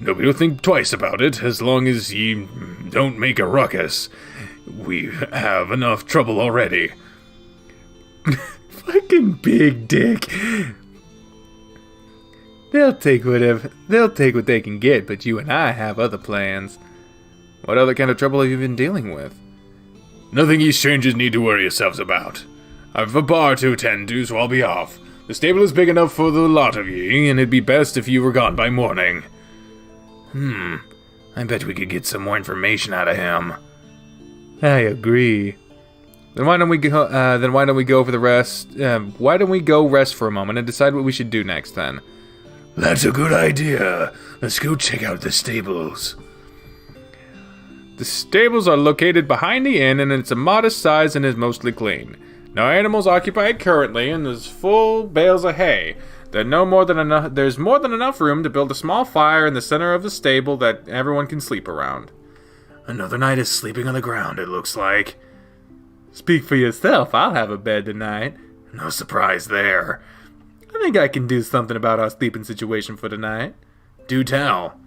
Nobody will think twice about it, as long as you don't make a ruckus. We have enough trouble already. Fucking big dick. They'll take what they can get, but you and I have other plans. What other kind of trouble have you been dealing with? Nothing you strangers need to worry yourselves about. I've a bar to attend to, so I'll be off. The stable is big enough for the lot of ye, and it'd be best if you were gone by morning. I bet we could get some more information out of him. I agree. Then why don't we go? For the rest? Why don't we go rest for a moment and decide what we should do next? Then. That's a good idea. Let's go check out the stables. The stables are located behind the inn, and it's a modest size and is mostly clean. No animals occupied currently, and there's full bales of hay. There's more than enough room to build a small fire in the center of the stable that everyone can sleep around. Another night is sleeping on the ground, it looks like. Speak for yourself. I'll have a bed tonight. No surprise there. I think I can do something about our sleeping situation for tonight. Do tell.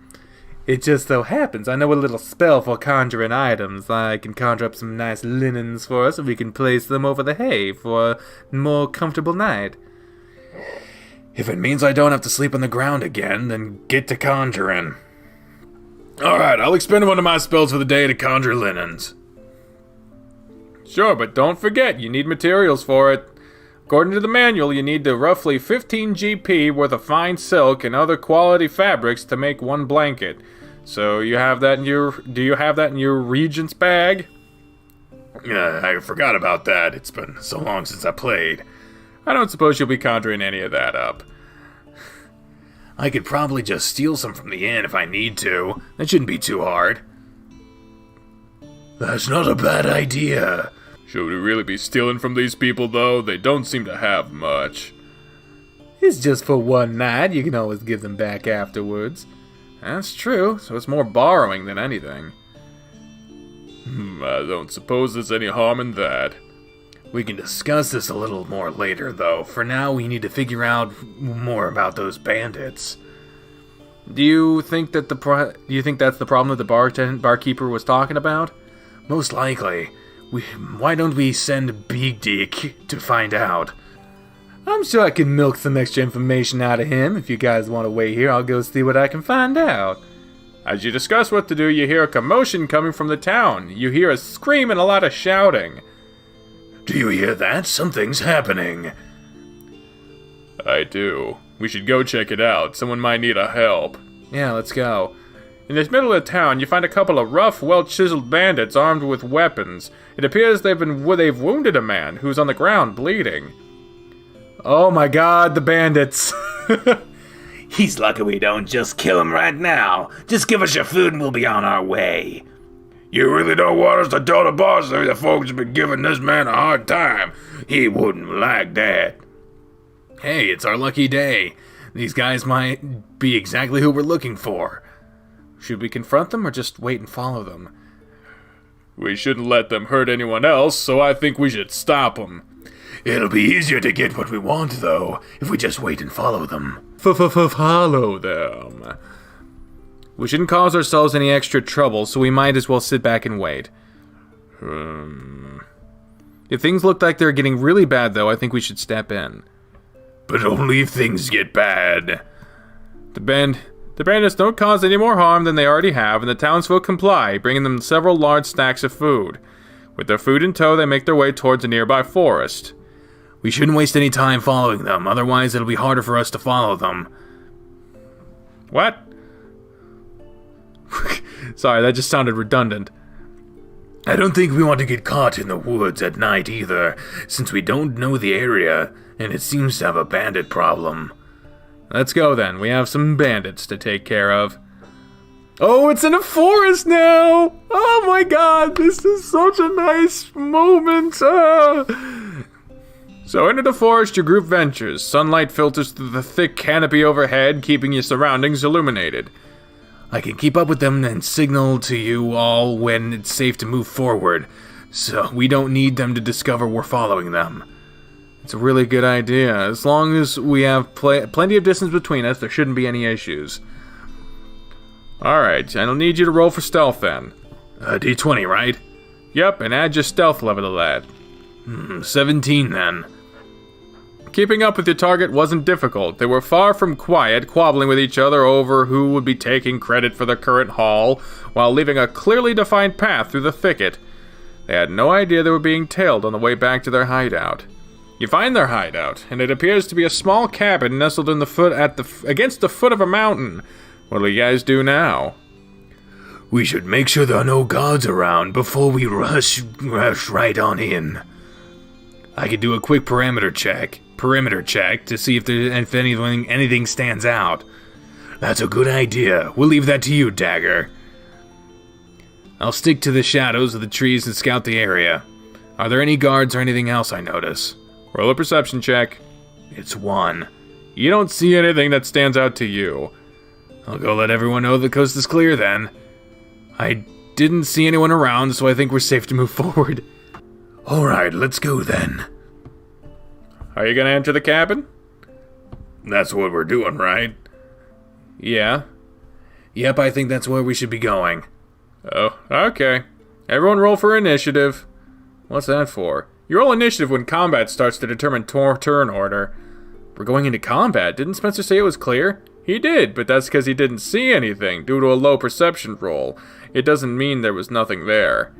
It just so happens I know a little spell for conjuring items. I can conjure up some nice linens for us, and we can place them over the hay for a more comfortable night. If it means I don't have to sleep on the ground again, then get to conjuring. Alright, I'll expend one of my spells for the day to conjure linens. Sure, but don't forget, you need materials for it. According to the manual, you need roughly 15 GP worth of fine silk and other quality fabrics to make one blanket. So you have that in do you have that in your regent's bag? I forgot about that. It's been so long since I played. I don't suppose you'll be conjuring any of that up. I could probably just steal some from the inn if I need to. That shouldn't be too hard. That's not a bad idea. Should we really be stealing from these people, though? They don't seem to have much. It's just for one night. You can always give them back afterwards. That's true, so it's more borrowing than anything. I don't suppose there's any harm in that. We can discuss this a little more later, though. For now, we need to figure out more about those bandits. Do you think that's the problem that the barkeeper was talking about? Most likely. Why don't we send Big Dick to find out? I'm sure I can milk some extra information out of him. If you guys want to wait here, I'll go see what I can find out. As you discuss what to do, you hear a commotion coming from the town. You hear a scream and a lot of shouting. Do you hear that? Something's happening. I do. We should go check it out. Someone might need a help. Yeah, let's go. In the middle of town, you find a couple of rough, well-chiseled bandits armed with weapons. It appears they've wounded a man who's on the ground bleeding. Oh my god, the bandits! He's lucky we don't just kill him right now. Just give us your food and we'll be on our way. You really don't want us to tell the boss that the folks have been giving this man a hard time? He wouldn't like that. Hey, it's our lucky day. These guys might be exactly who we're looking for. Should we confront them or just wait and follow them? We shouldn't let them hurt anyone else, so I think we should stop them. It'll be easier to get what we want, though, if we just wait and follow them. Follow them. We shouldn't cause ourselves any extra trouble, so we might as well sit back and wait. If things look like they're getting really bad, though, I think we should step in. But only if things get bad. The bandits don't cause any more harm than they already have, and the townsfolk comply, bringing them several large stacks of food. With their food in tow, they make their way towards a nearby forest. We shouldn't waste any time following them, otherwise it'll be harder for us to follow them. What? Sorry, that just sounded redundant. I don't think we want to get caught in the woods at night either, since we don't know the area, and it seems to have a bandit problem. Let's go then, we have some bandits to take care of. Oh, it's in a forest now! Oh my god, this is such a nice moment! So into the forest your group ventures. Sunlight filters through the thick canopy overhead, keeping your surroundings illuminated. I can keep up with them and signal to you all when it's safe to move forward, so we don't need them to discover we're following them. It's a really good idea. As long as we have plenty of distance between us, there shouldn't be any issues. Alright, I'll need you to roll for stealth then. D20, right? Yep, and add your stealth level to that. 17 then. Keeping up with your target wasn't difficult. They were far from quiet, squabbling with each other over who would be taking credit for the current haul, while leaving a clearly defined path through the thicket. They had no idea they were being tailed on the way back to their hideout. You find their hideout, and it appears to be a small cabin nestled in against the foot of a mountain. What do you guys do now? We should make sure there are no guards around before we rush right on in. I could do a quick perimeter check to see if anything stands out. That's a good idea. We'll leave that to you, Dagger. I'll stick to the shadows of the trees and scout the area. Are there any guards or anything else I notice? Roll a perception check. It's 1. You don't see anything that stands out to you. I'll go let everyone know the coast is clear then. I didn't see anyone around, so I think we're safe to move forward. Alright, let's go then. Are you gonna enter the cabin? That's what we're doing, right? Yeah. Yep, I think that's where we should be going. Oh, okay. Everyone roll for initiative. What's that for? You roll initiative when combat starts to determine turn order. We're going into combat. Didn't Spencer say it was clear? He did, but that's because he didn't see anything due to a low perception roll. It doesn't mean there was nothing there.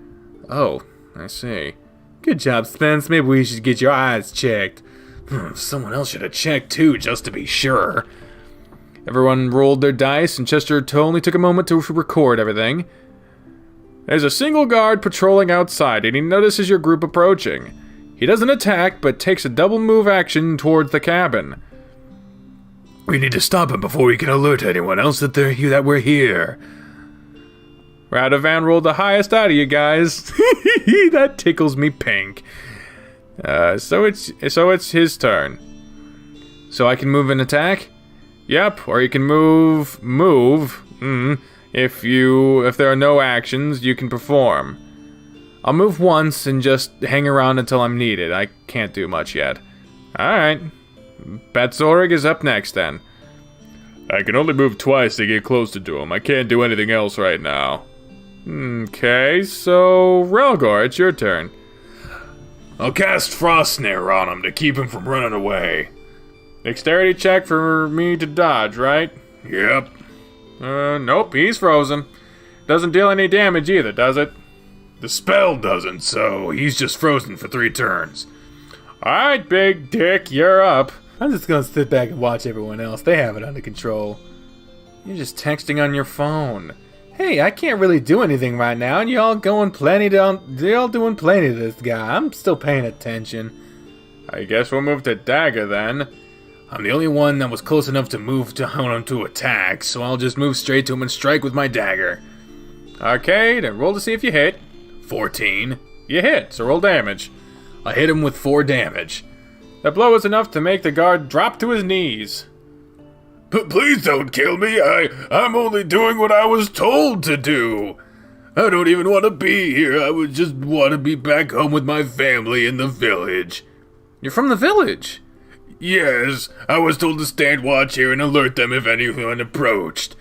Oh, I see. Good job, Spence. Maybe we should get your eyes checked. Someone else should have checked too, just to be sure. Everyone rolled their dice, and Chester only took a moment to record everything. There's a single guard patrolling outside, and he notices your group approaching. He doesn't attack, but takes a double move action towards the cabin. We need to stop him before we can alert anyone else that we're here. Radovan rolled the highest out of you guys. That tickles me pink. So it's his turn. So I can move and attack? Yep, or you can move. If there are no actions, you can perform. I'll move once and just hang around until I'm needed. I can't do much yet. Alright. Batzorig is up next then. I can only move twice to get closer to him. I can't do anything else right now. Okay, so Relgor, it's your turn. I'll cast Frost Snare on him to keep him from running away. Dexterity check for me to dodge, right? Yep. Nope, he's frozen. Doesn't deal any damage either, does it? The spell doesn't, so he's just frozen for 3 turns. Alright, big dick, you're up. I'm just gonna sit back and watch everyone else. They have it under control. You're just texting on your phone. Hey, I can't really do anything right now, and y'all doing plenty to this guy. I'm still paying attention. I guess we'll move to Dagger then. I'm the only one that was close enough to move to him to attack, so I'll just move straight to him and strike with my dagger. Arcade, and roll to see if you hit. 14. You hit, so roll damage. I hit him with 4 damage. That blow is enough to make the guard drop to his knees. Please don't kill me. I'm only doing what I was told to do. I don't even want to be here. I would just want to be back home with my family in the village. You're from the village? Yes, I was told to stand watch here and alert them if anyone approached.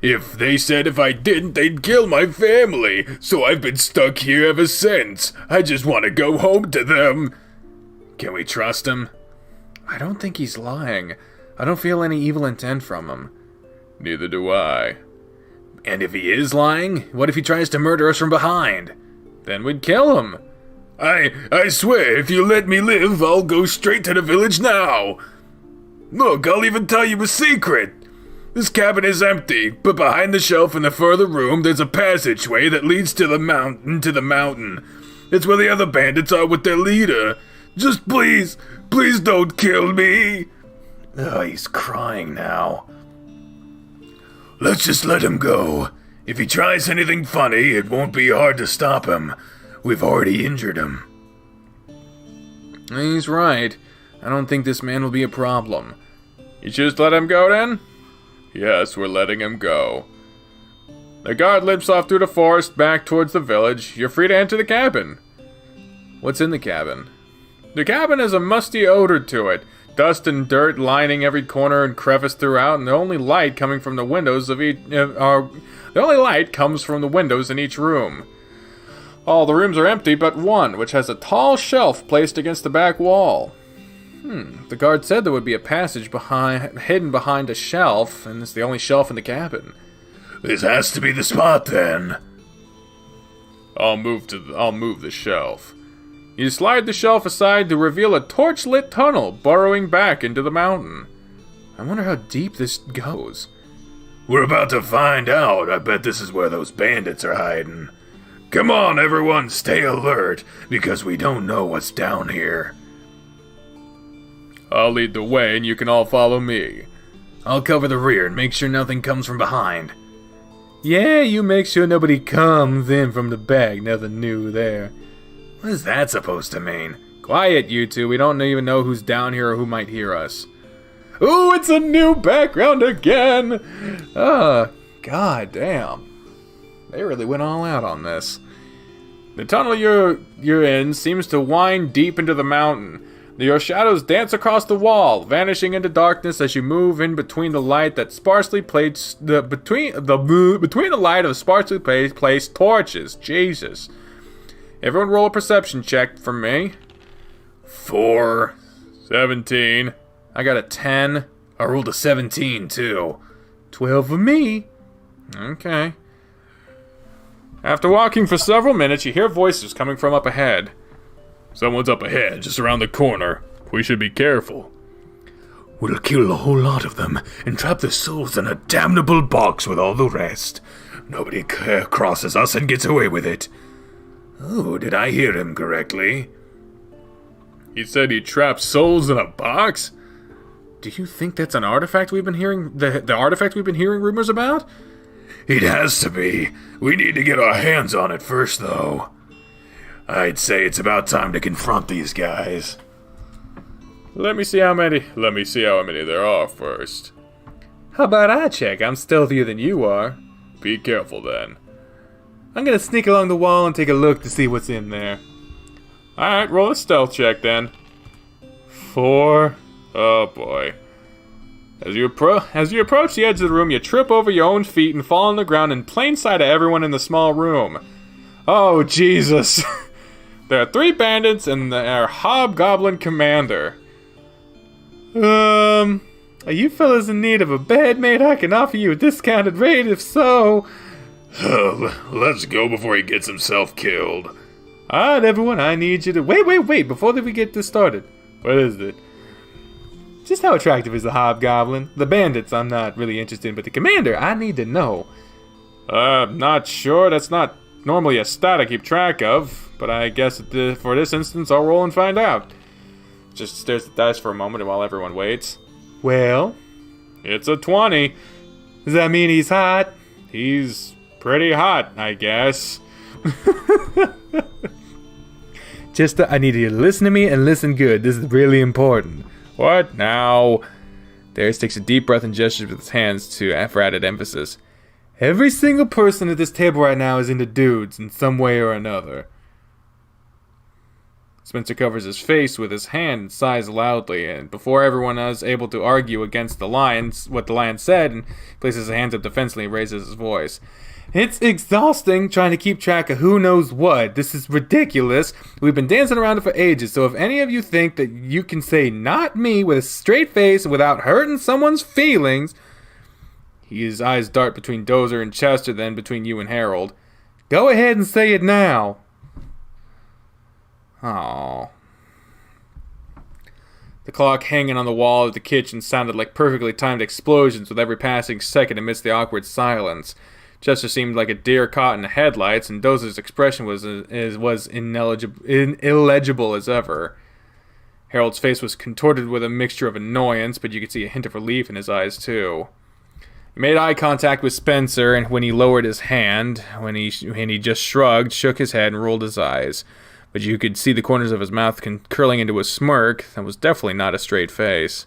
If they said if I didn't, they'd kill my family. So I've been stuck here ever since. I just want to go home to them. Can we trust him? I don't think he's lying. I don't feel any evil intent from him. Neither do I. And if he is lying, what if he tries to murder us from behind? Then we'd kill him. I swear, if you let me live, I'll go straight to the village now. Look, I'll even tell you a secret. This cabin is empty, but behind the shelf in the further room, there's a passageway that leads to the mountain. It's where the other bandits are with their leader. Just please don't kill me. Oh, he's crying now. Let's just let him go. If he tries anything funny, it won't be hard to stop him. We've already injured him. He's right. I don't think this man will be a problem. You just let him go then? Yes, we're letting him go. The guard limps off through the forest back towards the village. You're free to enter the cabin. What's in the cabin? The cabin has a musty odor to it. Dust and dirt lining every corner and crevice throughout, and the only light coming from the windows of each comes from the windows in each room. All the rooms are empty but one, which has a tall shelf placed against the back wall. The guard said there would be a passage hidden behind a shelf, and it's the only shelf in the cabin. This has to be the spot then. I'll move the shelf. You slide the shelf aside to reveal a torch-lit tunnel burrowing back into the mountain. I wonder how deep this goes. We're about to find out. I bet this is where those bandits are hiding. Come on, everyone, stay alert, because we don't know what's down here. I'll lead the way, and you can all follow me. I'll cover the rear and make sure nothing comes from behind. Yeah, you make sure nobody comes in from the back. Nothing new there. What is that supposed to mean? Quiet, you two. We don't even know who's down here or who might hear us. Ooh, it's a new background again! God damn. They really went all out on this. The tunnel you're in seems to wind deep into the mountain. Your shadows dance across the wall, vanishing into darkness as you move in between the light that between the light of sparsely placed torches. Jesus. Everyone roll a perception check for me. 4. 17. I got a 10. I rolled a 17 too. 12 for me. Okay. After walking for several minutes, you hear voices coming from up ahead. Someone's up ahead, just around the corner. We should be careful. We'll kill a whole lot of them and trap their souls in a damnable box with all the rest. Nobody crosses us and gets away with it. Oh, did I hear him correctly? He said he trapped souls in a box? Do you think that's an artifact we've been hearing, the artifact we've been hearing rumors about? It has to be. We need to get our hands on it first, though. I'd say it's about time to confront these guys. Let me see how many there are first. How about I check? I'm stealthier than you are. Be careful then. I'm gonna sneak along the wall and take a look to see what's in there. Alright, roll a stealth check then. 4. Oh boy. As you approach the edge of the room, you trip over your own feet and fall on the ground in plain sight of everyone in the small room. Oh, Jesus. There are 3 bandits and their hobgoblin commander. Are you fellas in need of a bed, mate? I can offer you a discounted rate if so. Let's go before he gets himself killed. Alright, everyone, I need you to... Wait, before we get this started. What is it? Just how attractive is the hobgoblin? The bandits I'm not really interested in, but the commander, I need to know. Not sure. That's not normally a stat I keep track of, but I guess for this instance, I'll roll and find out. Just stares at the dice for a moment while everyone waits. Well, It's a 20. does that mean he's hot? He's pretty hot, I guess. Chester, I need you to listen to me and listen good. This is really important. What now? Darius takes a deep breath and gestures with his hands for added emphasis. Every single person at this table right now is into dudes in some way or another. Spencer covers his face with his hand and sighs loudly, and before everyone is able to argue against what the lion said, and places his hands up defensively and raises his voice. It's exhausting trying to keep track of who knows what. This is ridiculous. We've been dancing around it for ages, so if any of you think that you can say not me with a straight face without hurting someone's feelings... His eyes dart between Dozer and Chester, then between you and Harold. Go ahead and say it now. Aww. The clock hanging on the wall of the kitchen sounded like perfectly timed explosions with every passing second amidst the awkward silence. Chester seemed like a deer caught in headlights, and Dozer's expression was illegible as ever. Harold's face was contorted with a mixture of annoyance, but you could see a hint of relief in his eyes too. He made eye contact with Spencer, and when he lowered his hand, when he just shrugged, shook his head, and rolled his eyes. But you could see the corners of his mouth curling into a smirk that was definitely not a straight face.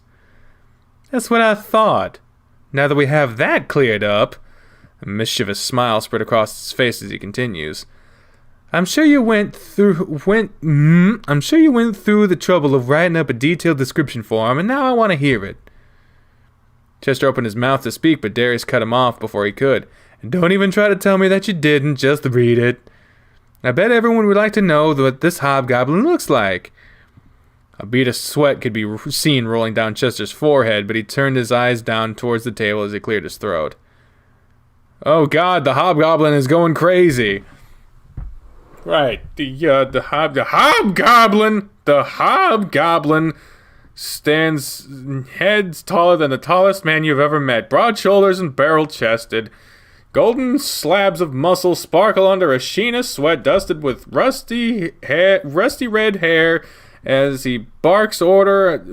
That's what I thought. Now that we have that cleared up... A mischievous smile spread across his face as he continues. I'm sure you went through the trouble of writing up a detailed description for him, and now I want to hear it. Chester opened his mouth to speak, but Darius cut him off before he could. And don't even try to tell me that you didn't, just read it. I bet everyone would like to know what this hobgoblin looks like. A bead of sweat could be seen rolling down Chester's forehead, but he turned his eyes down towards the table as he cleared his throat. Oh God, the hobgoblin is going crazy. Right, the hobgoblin stands heads taller than the tallest man you've ever met, broad shoulders and barrel-chested. Golden slabs of muscle sparkle under a sheen of sweat dusted with rusty red hair. As he barks order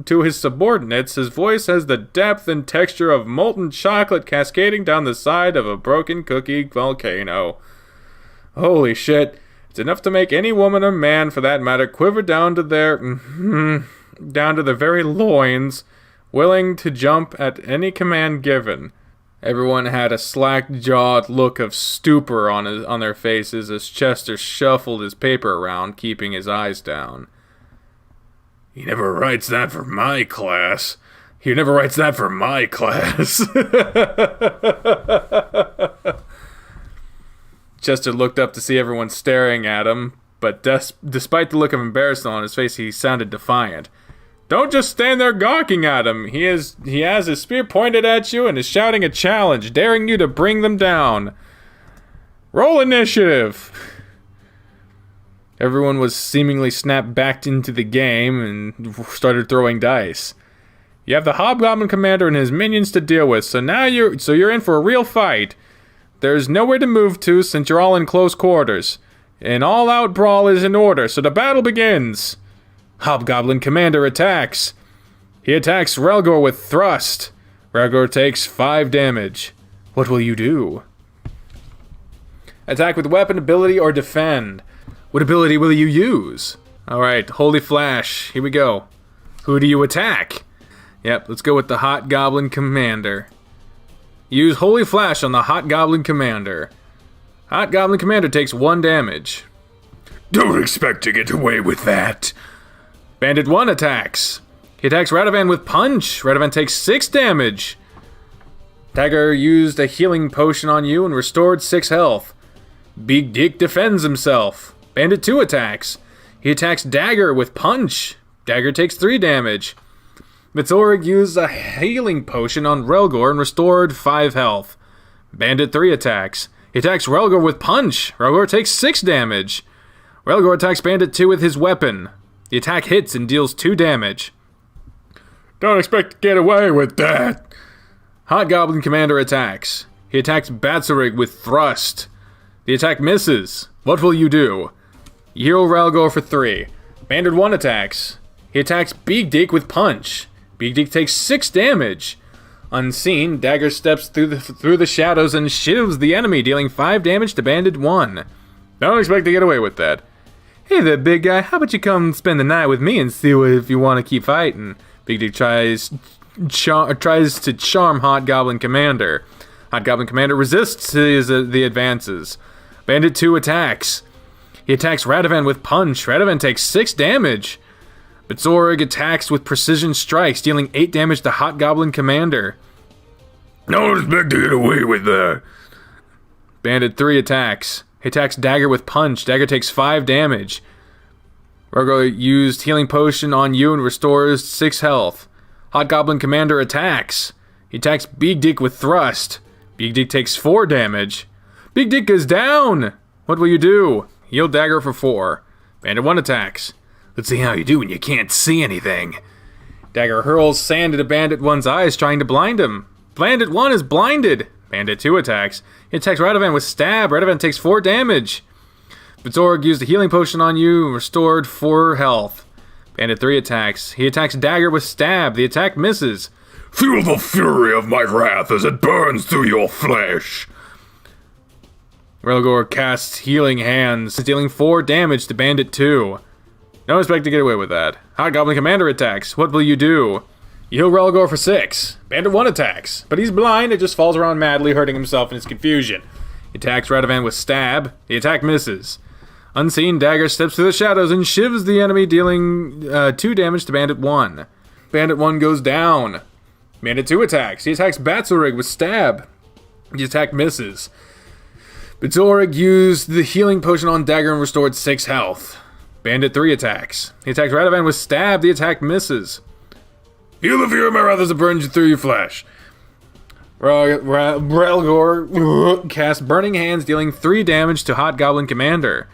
to his subordinates, his voice has the depth and texture of molten chocolate cascading down the side of a broken cookie volcano. Holy shit, it's enough to make any woman or man, for that matter, quiver down to their very loins, willing to jump at any command given. Everyone had a slack-jawed look of stupor on their faces as Chester shuffled his paper around, keeping his eyes down. He never writes that for my class. He never writes that for my class. Chester looked up to see everyone staring at him, but despite the look of embarrassment on his face, he sounded defiant. Don't just stand there gawking at him. He has his spear pointed at you and is shouting a challenge, daring you to bring them down. Roll initiative. Everyone was seemingly snapped back into the game and started throwing dice. You have the Hobgoblin Commander and his minions to deal with, so now you're in for a real fight. There's nowhere to move to since you're all in close quarters. An all-out brawl is in order, so the battle begins. Hobgoblin Commander attacks. He attacks Relgor with thrust. Relgor takes 5 damage. What will you do? Attack with weapon, ability, or defend. What ability will you use? Alright, Holy Flash. Here we go. Who do you attack? Yep, let's go with the Hot Goblin Commander. Use Holy Flash on the Hot Goblin Commander. Hot Goblin Commander takes 1 damage. Don't expect to get away with that. Bandit 1 attacks. He attacks Radovan with Punch. Radovan takes 6 damage. Dagger used a healing potion on you and restored 6 health. Big Dick defends himself. Bandit 2 attacks. He attacks Dagger with Punch. Dagger takes 3 damage. Mitzorig used a healing potion on Relgor and restored 5 health. Bandit 3 attacks. He attacks Relgor with Punch. Relgor takes 6 damage. Relgor attacks Bandit 2 with his weapon. The attack hits and deals 2 damage. Don't expect to get away with that. Hobgoblin Commander attacks. He attacks Batsarig with Thrust. The attack misses. What will you do? You heal Ralgor for 3. Bandit 1 attacks. He attacks Big Dick with Punch. Big Dick takes 6 damage. Unseen, Dagger steps through the shadows and shivs the enemy, dealing 5 damage to Bandit 1. Don't expect to get away with that. Hey there, big guy. How about you come spend the night with me and see if you want to keep fighting? Big Dick tries to charm Hobgoblin Commander. Hobgoblin Commander resists the advances. Bandit 2 attacks. He attacks Radovan with Punch. Radovan takes 6 damage. Batzorig attacks with Precision Strikes, dealing 8 damage to Hobgoblin Commander. Don't expect to get away with that. Bandit 3 attacks. He attacks Dagger with Punch. Dagger takes 5 damage. Rogo used Healing Potion on you and restores 6 health. Hobgoblin Commander attacks. He attacks Big Dick with Thrust. Big Dick takes 4 damage. Big Dick is down! What will you do? Heal Dagger for 4. Bandit 1 attacks. Let's see how you do when you can't see anything. Dagger hurls sand into Bandit 1's eyes, trying to blind him. Bandit 1 is blinded. Bandit 2 attacks. He attacks Radovan with Stab. Radovan takes 4 damage. Batzorig used a Healing Potion on you and restored 4 health. Bandit 3 attacks. He attacks Dagger with Stab. The attack misses. Feel the fury of my wrath as it burns through your flesh. Relgor casts Healing Hands, dealing 4 damage to Bandit 2. Don't expect to get away with that. Hobgoblin Commander attacks. What will you do? You heal Relgor for 6. Bandit 1 attacks, but he's blind and just falls around madly, hurting himself in his confusion. He attacks Radovan with Stab. The attack misses. Unseen, Dagger steps through the shadows and shivs the enemy, dealing 2 damage to Bandit 1. Bandit 1 goes down. Bandit 2 attacks. He attacks Batzorig with Stab. The attack misses. Batzorig used the Healing Potion on Dagger and restored 6 health. Bandit 3 attacks. He attacks Radovan with Stab. The attack misses. Heal the fury of my wrath as it burns you through your flesh. Relgor casts Burning Hands, dealing 3 damage to Hobgoblin Commander.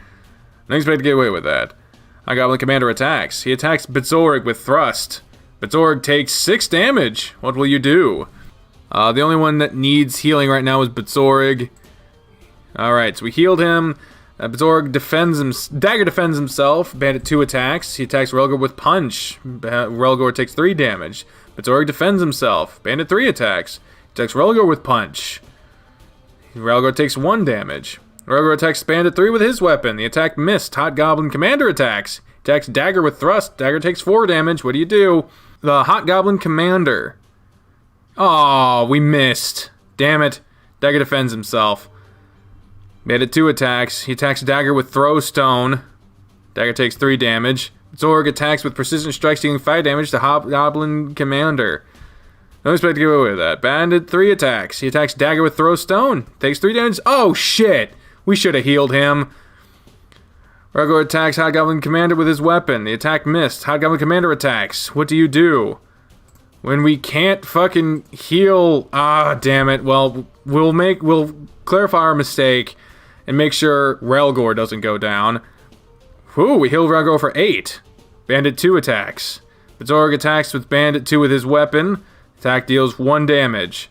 Don't expect to get away with that. Hobgoblin Commander attacks. He attacks Batzorig with Thrust. Batzorig takes 6 damage. What will you do? The only one that needs healing right now is Batzorig. Alright, so we healed him. Batzorig Dagger defends himself. Bandit 2 attacks. He attacks Relgor with Punch. Relgor takes 3 damage. Batzorig defends himself. Bandit 3 attacks. He attacks Relgor with Punch. Relgor takes 1 damage. Relgor attacks Bandit 3 with his weapon. The attack missed. Hobgoblin Commander attacks. He attacks Dagger with Thrust. Dagger takes 4 damage. What do you do? The Hobgoblin Commander. Oh, we missed. Damn it. Dagger defends himself. Bandit 2 attacks. He attacks Dagger with Throw Stone. Dagger takes 3 damage. Zorg attacks with Precision Strikes, dealing 5 damage to Hobgoblin Commander. Don't expect to get away with that. Bandit 3 attacks. He attacks Dagger with Throw Stone. Takes 3 damage. Oh, shit! We should have healed him. Relgor attacks Hobgoblin Commander with his weapon. The attack missed. Hobgoblin Commander attacks. What do you do? When we can't fucking heal... Ah, damn it. Well, we'll clarify our mistake and make sure Relgor doesn't go down. Whew, we healed Relgor for 8. Bandit 2 attacks. Batzorig attacks with Bandit 2 with his weapon. Attack deals 1 damage.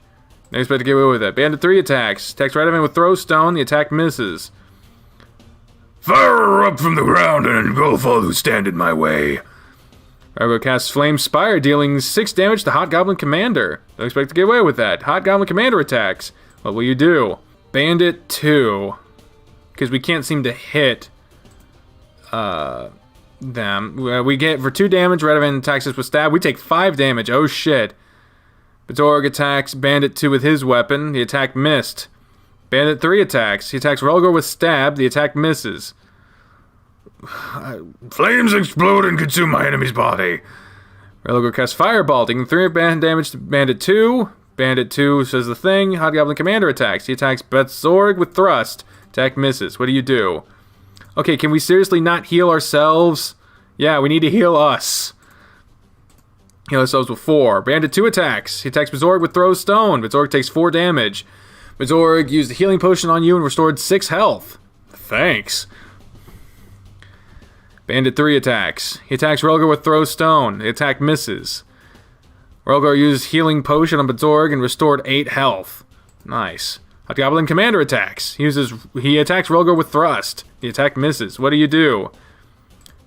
Don't expect to get away with that. Bandit 3 attacks. Attacks Radovan with Throw Stone. The attack misses. Fire her up from the ground and engulf all who stand in my way. Relgor casts Flame Spire, dealing 6 damage to Hobgoblin Commander. Don't expect to get away with that. Hobgoblin Commander attacks. What will you do? Bandit 2. Because we can't seem to hit them. We get for 2 damage. Radovan attacks us with Stab. We take 5 damage. Oh shit. Batzorig attacks Bandit 2 with his weapon. The attack missed. Bandit 3 attacks. He attacks Relgor with Stab. The attack misses. Flames explode and consume my enemy's body. Relgor casts Fireball, taking 3 damage to Bandit 2. Bandit 2 says the thing. Hobgoblin Commander attacks. He attacks Batzorig with Thrust. Attack misses. What do you do? Okay, can we seriously not heal ourselves? Yeah, we need to heal us. Heal ourselves with 4. Bandit 2 attacks. He attacks Batzorig with Throw Stone. Batzorig takes 4 damage. Batzorig used a Healing Potion on you and restored 6 health. Thanks. Bandit 3 attacks. He attacks Relgor with Throw Stone. The attack misses. Relgar used healing potion on Bazorg and restored 8 health. Nice. Hobgoblin Commander attacks. He attacks Relgar with thrust. The attack misses. What do you do?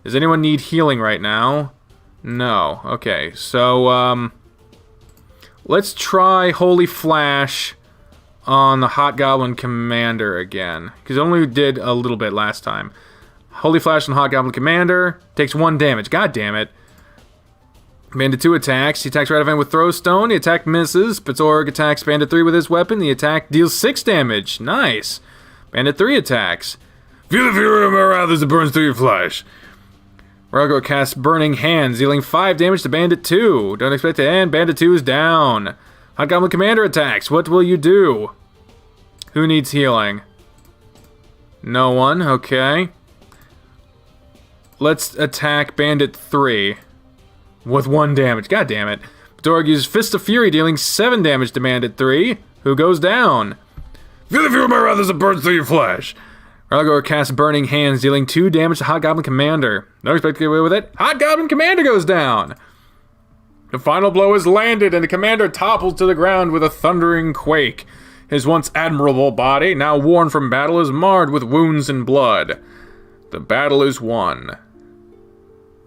Does anyone need healing right now? No. Okay, so, let's try Holy Flash on the Hobgoblin Commander again. Because it only did a little bit last time. Holy Flash on Hobgoblin Commander. Takes 1 damage. God damn it. Bandit 2 attacks. He attacks Radavan with Throw Stone. The attack misses. Bazorg attacks Bandit 3 with his weapon. The attack deals 6 damage. Nice. Bandit 3 attacks. Feel the fury of my wrath as it burns through your flesh. Relgar casts Burning Hands, dealing 5 damage to Bandit 2. Don't expect to end. Bandit 2 is down. Hobgoblin Commander attacks. What will you do? Who needs healing? No one. Okay. Let's attack Bandit 3 with 1 damage. God damn it. Bazorg uses Fist of Fury, dealing 7 damage to Bandit 3, who goes down. Feel the fury of my wrath as it burns through your flesh. Relgar casts Burning Hands, dealing 2 damage to Hobgoblin Commander. Don't expect to get away with it. Hobgoblin Commander goes down. The final blow is landed, and the Commander topples to the ground with a thundering quake. His once admirable body, now worn from battle, is marred with wounds and blood. The battle is won.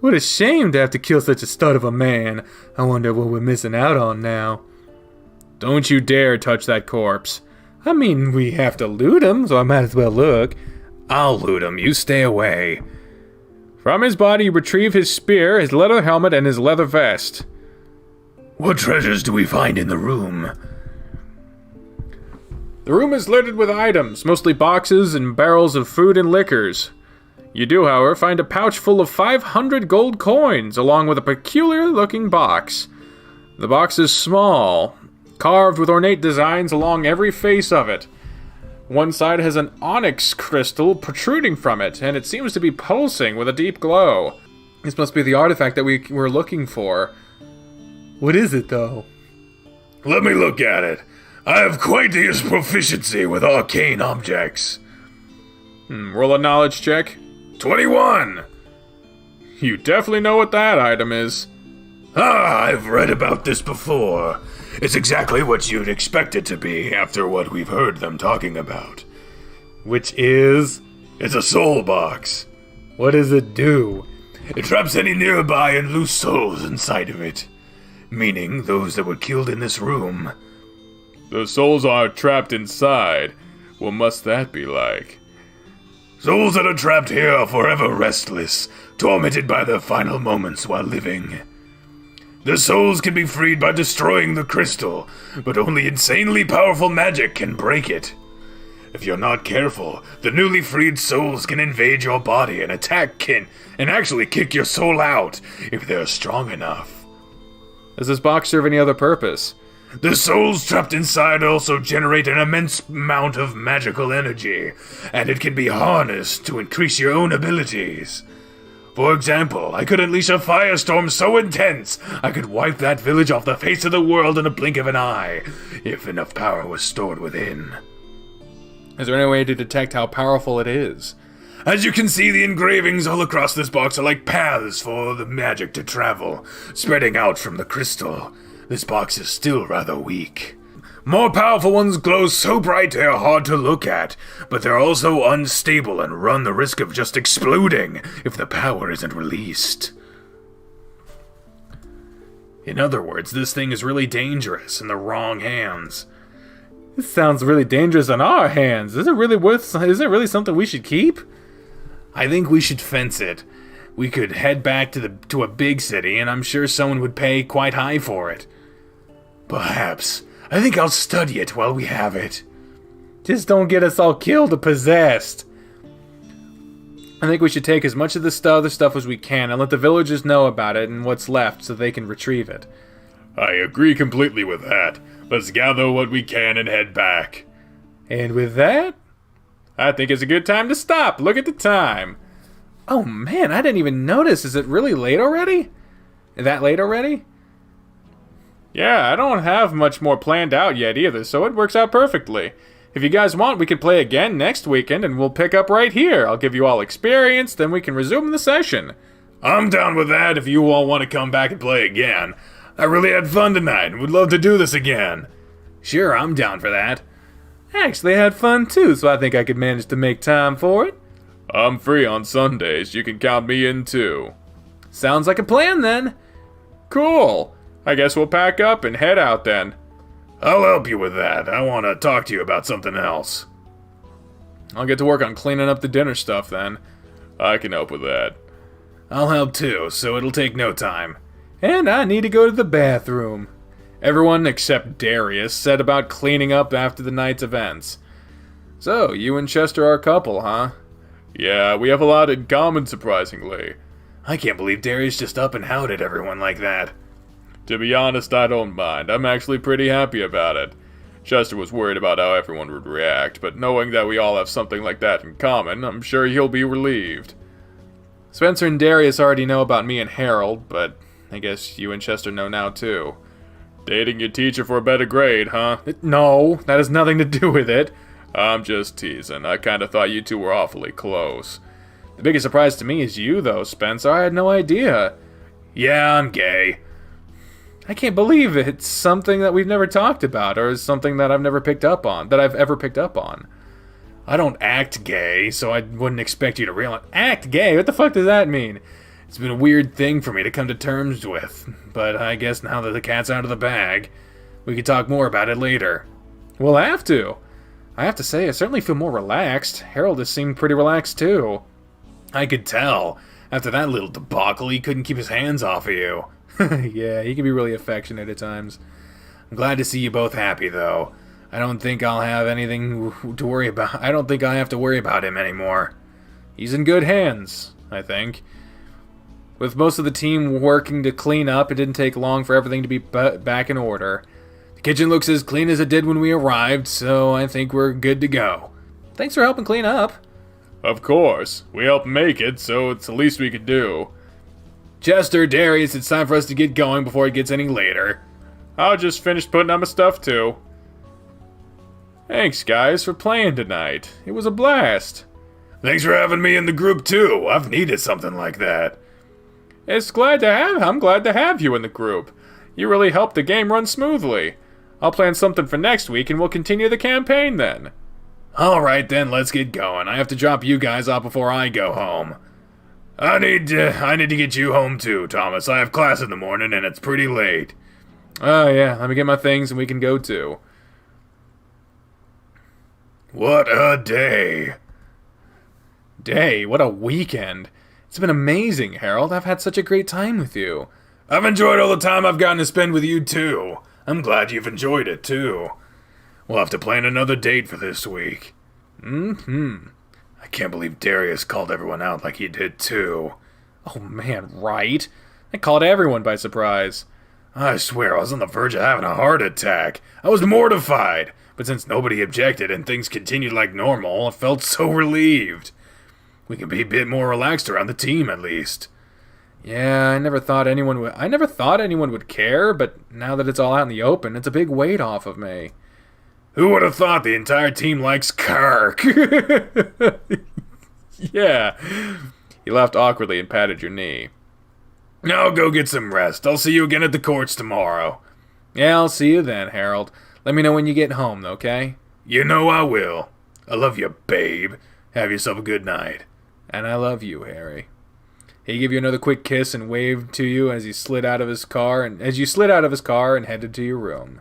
What a shame to have to kill such a stud of a man. I wonder what we're missing out on now. Don't you dare touch that corpse. I mean, we have to loot him, so I might as well look. I'll loot him, you stay away. From his body, you retrieve his spear, his leather helmet, and his leather vest. What treasures do we find in the room? The room is littered with items, mostly boxes and barrels of food and liquors. You do, however, find a pouch full of 500 gold coins, along with a peculiar-looking box. The box is small, carved with ornate designs along every face of it. One side has an onyx crystal protruding from it, and it seems to be pulsing with a deep glow. This must be the artifact that we were looking for. What is it, though? Let me look at it. I have quite the proficiency with arcane objects. Roll a knowledge check. 21! You definitely know what that item is. Ah, I've read about this before. It's exactly what you'd expect it to be after what we've heard them talking about. Which is? It's a soul box. What does it do? It traps any nearby and loose souls inside of it. Meaning those that were killed in this room. The souls are trapped inside. What must that be like? Souls that are trapped here are forever restless, tormented by their final moments while living. The souls can be freed by destroying the crystal, but only insanely powerful magic can break it. If you're not careful, the newly freed souls can invade your body and actually kick your soul out if they're strong enough. Does this box serve any other purpose? The souls trapped inside also generate an immense amount of magical energy, and it can be harnessed to increase your own abilities. For example, I could unleash a firestorm so intense I could wipe that village off the face of the world in a blink of an eye, if enough power was stored within. Is there any way to detect how powerful it is? As you can see, the engravings all across this box are like paths for the magic to travel, spreading out from the crystal. This box is still rather weak. More powerful ones glow so bright they are hard to look at, but they're also unstable and run the risk of just exploding if the power isn't released. In other words, this thing is really dangerous in the wrong hands. This sounds really dangerous in our hands. Is it really something we should keep? I think we should fence it. We could head back to a big city, and I'm sure someone would pay quite high for it. Perhaps. I think I'll study it while we have it. Just don't get us all killed or possessed. I think we should take as much of this other stuff as we can and let the villagers know about it and what's left so they can retrieve it. I agree completely with that. Let's gather what we can and head back. And with that, I think it's a good time to stop. Look at the time. Oh man, I didn't even notice. Is it really late already? That late already? Yeah, I don't have much more planned out yet either, so it works out perfectly. If you guys want, we can play again next weekend and we'll pick up right here. I'll give you all experience, then we can resume the session. I'm down with that if you all want to come back and play again. I really had fun tonight and would love to do this again. Sure, I'm down for that. I actually had fun too, so I think I could manage to make time for it. I'm free on Sundays. You can count me in too. Sounds like a plan then. Cool. I guess we'll pack up and head out then. I'll help you with that. I want to talk to you about something else. I'll get to work on cleaning up the dinner stuff then. I can help with that. I'll help too, so it'll take no time. And I need to go to the bathroom. Everyone except Darius said about cleaning up after the night's events. So, you and Chester are a couple, huh? Yeah, we have a lot in common, surprisingly. I can't believe Darius just up and outed everyone like that. To be honest, I don't mind. I'm actually pretty happy about it. Chester was worried about how everyone would react, but knowing that we all have something like that in common, I'm sure he'll be relieved. Spencer and Darius already know about me and Harold, but I guess you and Chester know now too. Dating your teacher for a better grade, huh? No, that has nothing to do with it. I'm just teasing. I kinda thought you two were awfully close. The biggest surprise to me is you, though, Spencer. I had no idea. Yeah, I'm gay. I can't believe it's something that we've never talked about, or something that I've ever picked up on. I don't act gay, so I wouldn't expect you to realize. Act gay? What the fuck does that mean? It's been a weird thing for me to come to terms with, but I guess now that the cat's out of the bag, we can talk more about it later. We'll have to. I have to say, I certainly feel more relaxed. Harold has seemed pretty relaxed, too. I could tell. After that little debacle, he couldn't keep his hands off of you. Yeah, he can be really affectionate at times. I'm glad to see you both happy, though. I don't think I'll have anything to worry about. I don't think I have to worry about him anymore. He's in good hands, I think. With most of the team working to clean up, it didn't take long for everything to be back in order. The kitchen looks as clean as it did when we arrived, so I think we're good to go. Thanks for helping clean up. Of course. We helped make it, so it's the least we could do. Chester, Darius, it's time for us to get going before it gets any later. I'll just finish putting on my stuff, too. Thanks, guys, for playing tonight. It was a blast. Thanks for having me in the group, too. I've needed something like that. I'm glad to have you in the group. You really helped the game run smoothly. I'll plan something for next week, and we'll continue the campaign then. Alright then, let's get going. I have to drop you guys off before I go home. I need to get you home too, Thomas. I have class in the morning and it's pretty late. Oh yeah, let me get my things and we can go too. What a day. What a weekend. It's been amazing, Harold. I've had such a great time with you. I've enjoyed all the time I've gotten to spend with you too. I'm glad you've enjoyed it too. We'll have to plan another date for this week. I can't believe Darius called everyone out like he did too. Oh man, right? I caught everyone by surprise. I swear I was on the verge of having a heart attack. I was mortified, but since nobody objected and things continued like normal, I felt so relieved. We can be a bit more relaxed around the team at least. Yeah, I never thought anyone would care, but now that it's all out in the open, it's a big weight off of me. Who would have thought the entire team likes Kirk? Yeah. You laughed awkwardly and patted your knee. Now go get some rest. I'll see you again at the courts tomorrow. Yeah, I'll see you then, Harold. Let me know when you get home, okay? You know I will. I love you, babe. Have yourself a good night. And I love you, Harry. He gave you another quick kiss and waved to you as you slid out of his car and headed to your room.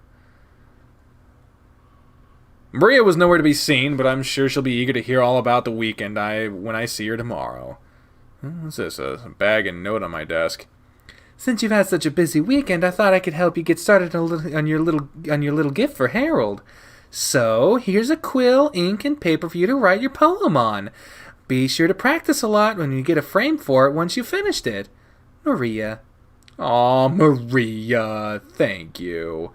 Maria was nowhere to be seen, but I'm sure she'll be eager to hear all about the weekend when I see her tomorrow. What's this? A bag and note on my desk. Since you've had such a busy weekend, I thought I could help you get started on your little gift for Harold. So, here's a quill, ink, and paper for you to write your poem on. Be sure to practice a lot when you get a frame for it once you've finished it. Maria. Aw, Maria. Thank you.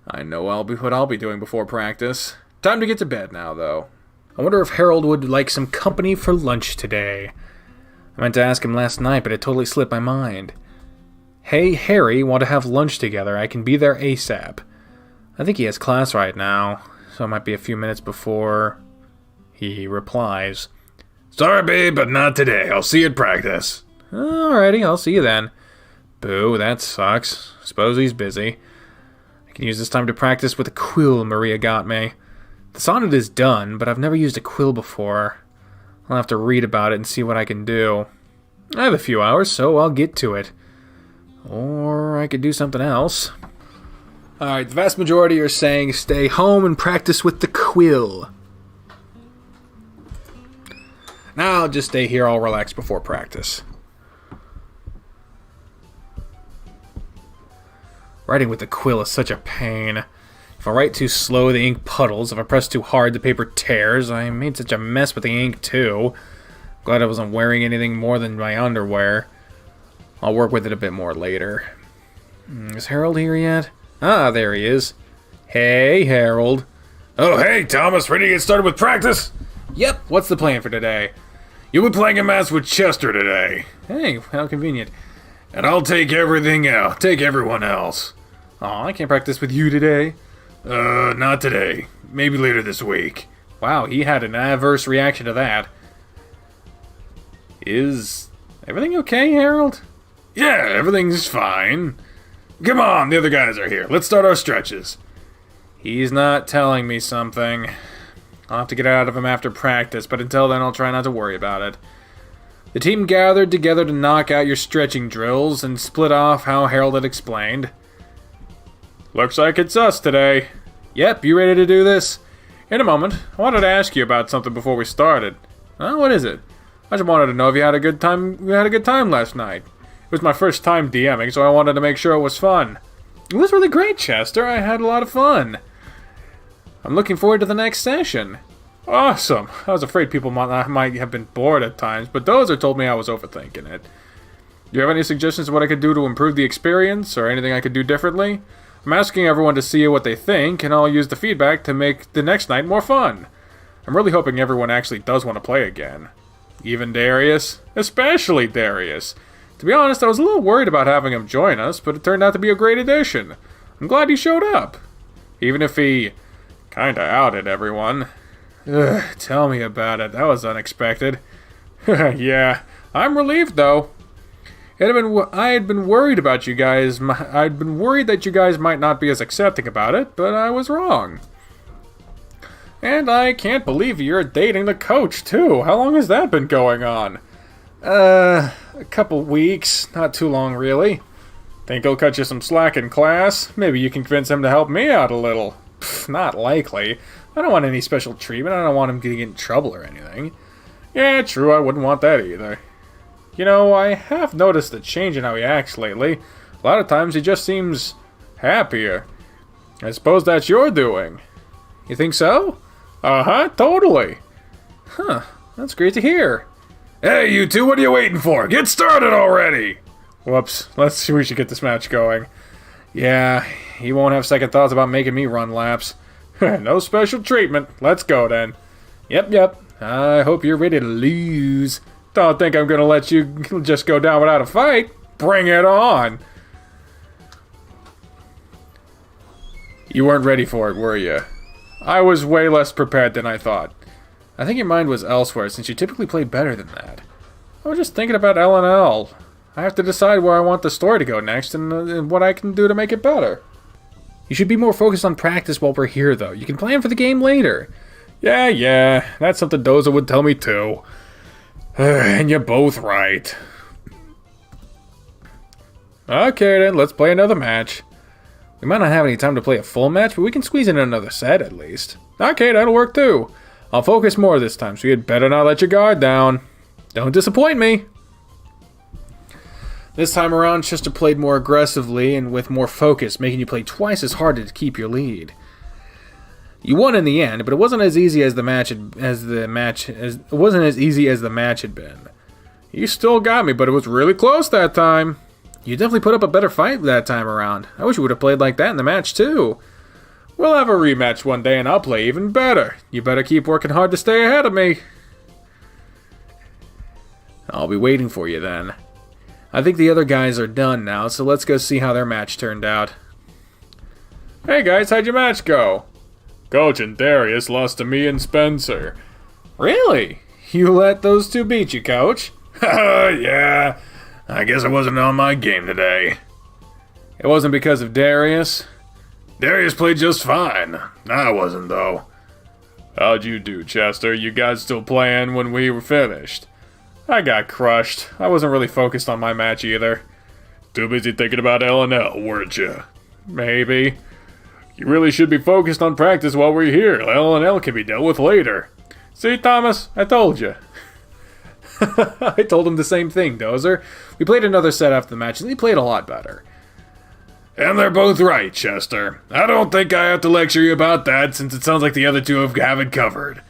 I know what I'll be doing before practice. Time to get to bed now, though. I wonder if Harold would like some company for lunch today. I meant to ask him last night, but it totally slipped my mind. Hey, Harry, want to have lunch together? I can be there ASAP. I think he has class right now, so it might be a few minutes before he replies. Sorry, babe, but not today. I'll see you at practice. Alrighty, I'll see you then. Boo, that sucks. Suppose he's busy. I can use this time to practice with a quill Maria got me. The sonnet is done, but I've never used a quill before. I'll have to read about it and see what I can do. I have a few hours, so I'll get to it. Or I could do something else. Alright, the vast majority are saying stay home and practice with the quill. Now I'll just stay here, I'll relax before practice. Writing with the quill is such a pain. If I write too slow, the ink puddles. If I press too hard, the paper tears. I made such a mess with the ink, too. Glad I wasn't wearing anything more than my underwear. I'll work with it a bit more later. Is Harold here yet? Ah, there he is. Hey, Harold. Oh, hey, Thomas, ready to get started with practice? Yep, what's the plan for today? You'll be playing a match with Chester today. Hey, how convenient. And I'll take everything out. Take everyone else. Aw, I can't practice with you today. Not today. Maybe later this week. Wow, he had an adverse reaction to that. Is everything okay, Harold? Yeah, everything's fine. Come on, the other guys are here. Let's start our stretches. He's not telling me something. I'll have to get out of him after practice, but until then I'll try not to worry about it. The team gathered together to knock out your stretching drills and split off how Harold had explained. Looks like it's us today. Yep, you ready to do this? In a moment. I wanted to ask you about something before we started. What is it? I just wanted to know if you had a good time. We had a good time last night. It was my first time DMing, so I wanted to make sure it was fun. It was really great, Chester. I had a lot of fun. I'm looking forward to the next session. Awesome. I was afraid people might have been bored at times, but Dozer told me I was overthinking it. Do you have any suggestions of what I could do to improve the experience, or anything I could do differently? I'm asking everyone to see what they think, and I'll use the feedback to make the next night more fun. I'm really hoping everyone actually does want to play again. Even Darius? Especially Darius. To be honest, I was a little worried about having him join us, but it turned out to be a great addition. I'm glad he showed up. Even if he kinda outed everyone. Ugh, tell me about it. That was unexpected. Yeah, I'm relieved though. I had been worried about you guys. I'd been worried that you guys might not be as accepting about it, but I was wrong. And I can't believe you're dating the coach too. How long has that been going on? A couple weeks. Not too long, really. Think he'll cut you some slack in class? Maybe you can convince him to help me out a little. Pfft, not likely. I don't want any special treatment. I don't want him getting in trouble or anything. Yeah, true. I wouldn't want that either. You know, I have noticed a change in how he acts lately. A lot of times he just seems happier. I suppose that's your doing. You think so? Uh-huh, totally. Huh, that's great to hear. Hey, you two, what are you waiting for? Get started already! Whoops, we should get this match going. Yeah, he won't have second thoughts about making me run laps. No special treatment. Let's go then. Yep. I hope you're ready to lose. Don't think I'm gonna let you just go down without a fight. Bring it on! You weren't ready for it, were you? I was way less prepared than I thought. I think your mind was elsewhere, since you typically play better than that. I was just thinking about L&L. I have to decide where I want the story to go next, and what I can do to make it better. You should be more focused on practice while we're here, though. You can plan for the game later. Yeah, that's something Doza would tell me too. And you're both right. Okay then, let's play another match. We might not have any time to play a full match, but we can squeeze in another set at least. Okay, that'll work too. I'll focus more this time, so you'd better not let your guard down. Don't disappoint me. This time around, Chester played more aggressively and with more focus, making you play twice as hard to keep your lead. You won in the end, but it wasn't as easy as the match had been. You still got me, but it was really close that time. You definitely put up a better fight that time around. I wish you would have played like that in the match too. We'll have a rematch one day and I'll play even better. You better keep working hard to stay ahead of me. I'll be waiting for you then. I think the other guys are done now, so let's go see how their match turned out. Hey guys, how'd your match go? Coach and Darius lost to me and Spencer. Really? You let those two beat you, Coach? Yeah. I guess I wasn't on my game today. It wasn't because of Darius. Darius played just fine. I wasn't, though. How'd you do, Chester? You guys still playing when we were finished? I got crushed. I wasn't really focused on my match either. Too busy thinking about L&L, weren't you? Maybe. You really should be focused on practice while we're here. L&L can be dealt with later. See, Thomas? I told you. I told him the same thing, Dozer. We played another set after the match, and he played a lot better. And they're both right, Chester. I don't think I have to lecture you about that, since it sounds like the other two have it covered.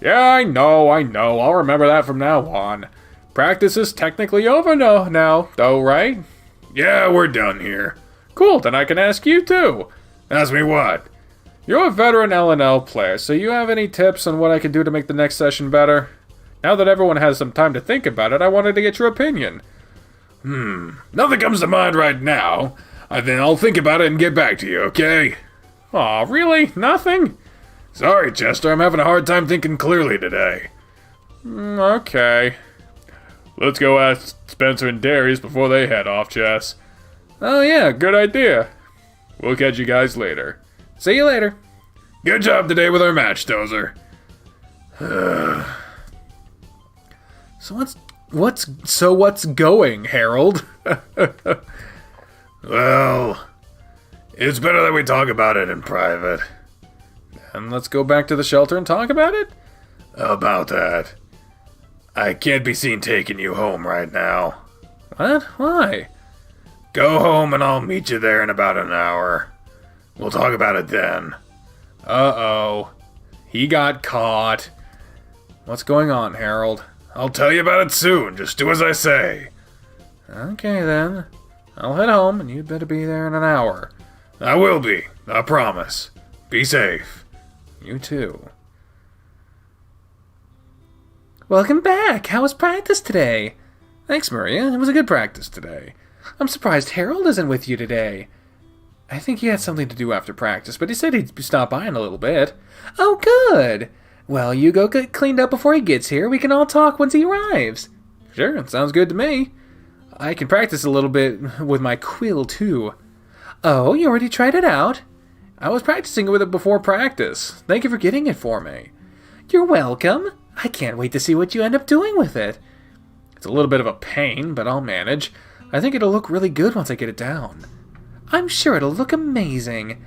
Yeah, I know. I'll remember that from now on. Practice is technically over now, though, right? Yeah, we're done here. Cool, then I can ask you too. Ask me what? You're a veteran L&L player, so you have any tips on what I can do to make the next session better? Now that everyone has some time to think about it, I wanted to get your opinion. Nothing comes to mind right now. Then I'll think about it and get back to you, okay? Aw, really? Nothing? Sorry, Chester, I'm having a hard time thinking clearly today. Okay. Let's go ask Spencer and Darius before they head off, Chess. Oh yeah, good idea. We'll catch you guys later. See you later. Good job today with our match, Dozer. So what's going, Harold? Well, it's better that we talk about it in private. And let's go back to the shelter and talk about it? About that. I can't be seen taking you home right now. What? Why? Go home and I'll meet you there in about an hour. We'll talk about it then. Uh-oh. He got caught. What's going on, Harold? I'll tell you about it soon. Just do as I say. Okay, then. I'll head home, and you'd better be there in an hour. I will be. I promise. Be safe. You too. Welcome back. How was practice today? Thanks, Maria. It was a good practice today. I'm surprised Harold isn't with you today. I think he had something to do after practice, but he said he'd stop by in a little bit. Oh, good. Well, you go get cleaned up before he gets here. We can all talk once he arrives. Sure, it sounds good to me. I can practice a little bit with my quill, too. Oh, you already tried it out? I was practicing with it before practice. Thank you for getting it for me. You're welcome. I can't wait to see what you end up doing with it. It's a little bit of a pain, but I'll manage. I think it'll look really good once I get it down. I'm sure it'll look amazing.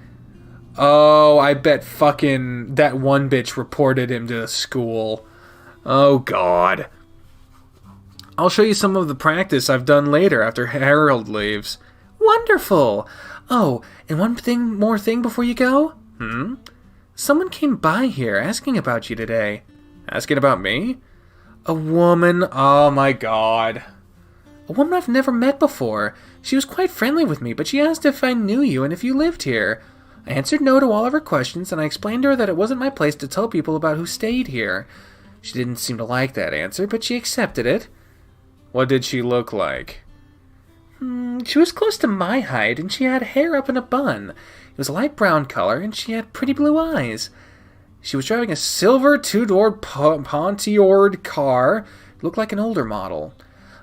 Oh, I bet fucking that one bitch reported him to school. Oh, God. I'll show you some of the practice I've done later after Harold leaves. Wonderful! Oh, and one more thing before you go? Someone came by here asking about you today. Asking about me? A woman. Oh my God. A woman I've never met before. She was quite friendly with me, but she asked if I knew you and if you lived here. I answered no to all of her questions, and I explained to her that it wasn't my place to tell people about who stayed here. She didn't seem to like that answer, but she accepted it. What did she look like? She was close to my height, and she had hair up in a bun. It was a light brown color, and she had pretty blue eyes. She was driving a silver two-door Pontiord car. It looked like an older model.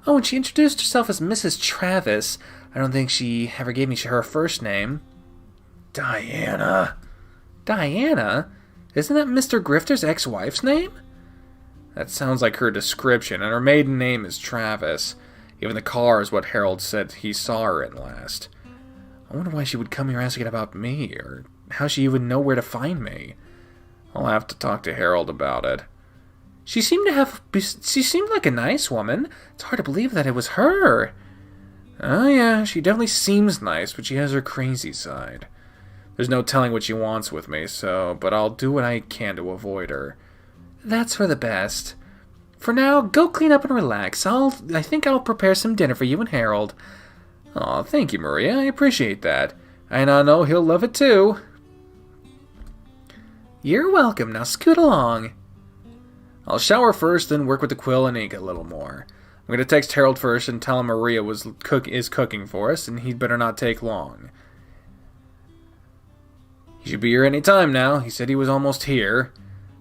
Oh, and she introduced herself as Mrs. Travis. I don't think she ever gave me her first name. Diana. Diana? Isn't that Mr. Grifter's ex-wife's name? That sounds like her description, and her maiden name is Travis. Even the car is what Harold said he saw her in last. I wonder why she would come here asking about me, or how she even know where to find me. I'll have to talk to Harold about it. She seemed like a nice woman. It's hard to believe that it was her. Oh yeah, she definitely seems nice, but she has her crazy side. There's no telling what she wants with me, but I'll do what I can to avoid her. That's for the best. For now, go clean up and relax. I think I'll prepare some dinner for you and Harold. Aw, thank you, Maria. I appreciate that. And I know he'll love it too. You're welcome. Now scoot along. I'll shower first, then work with the quill and ink a little more. I'm going to text Harold first and tell him Maria is cooking for us, and he'd better not take long. He should be here any time now. He said he was almost here.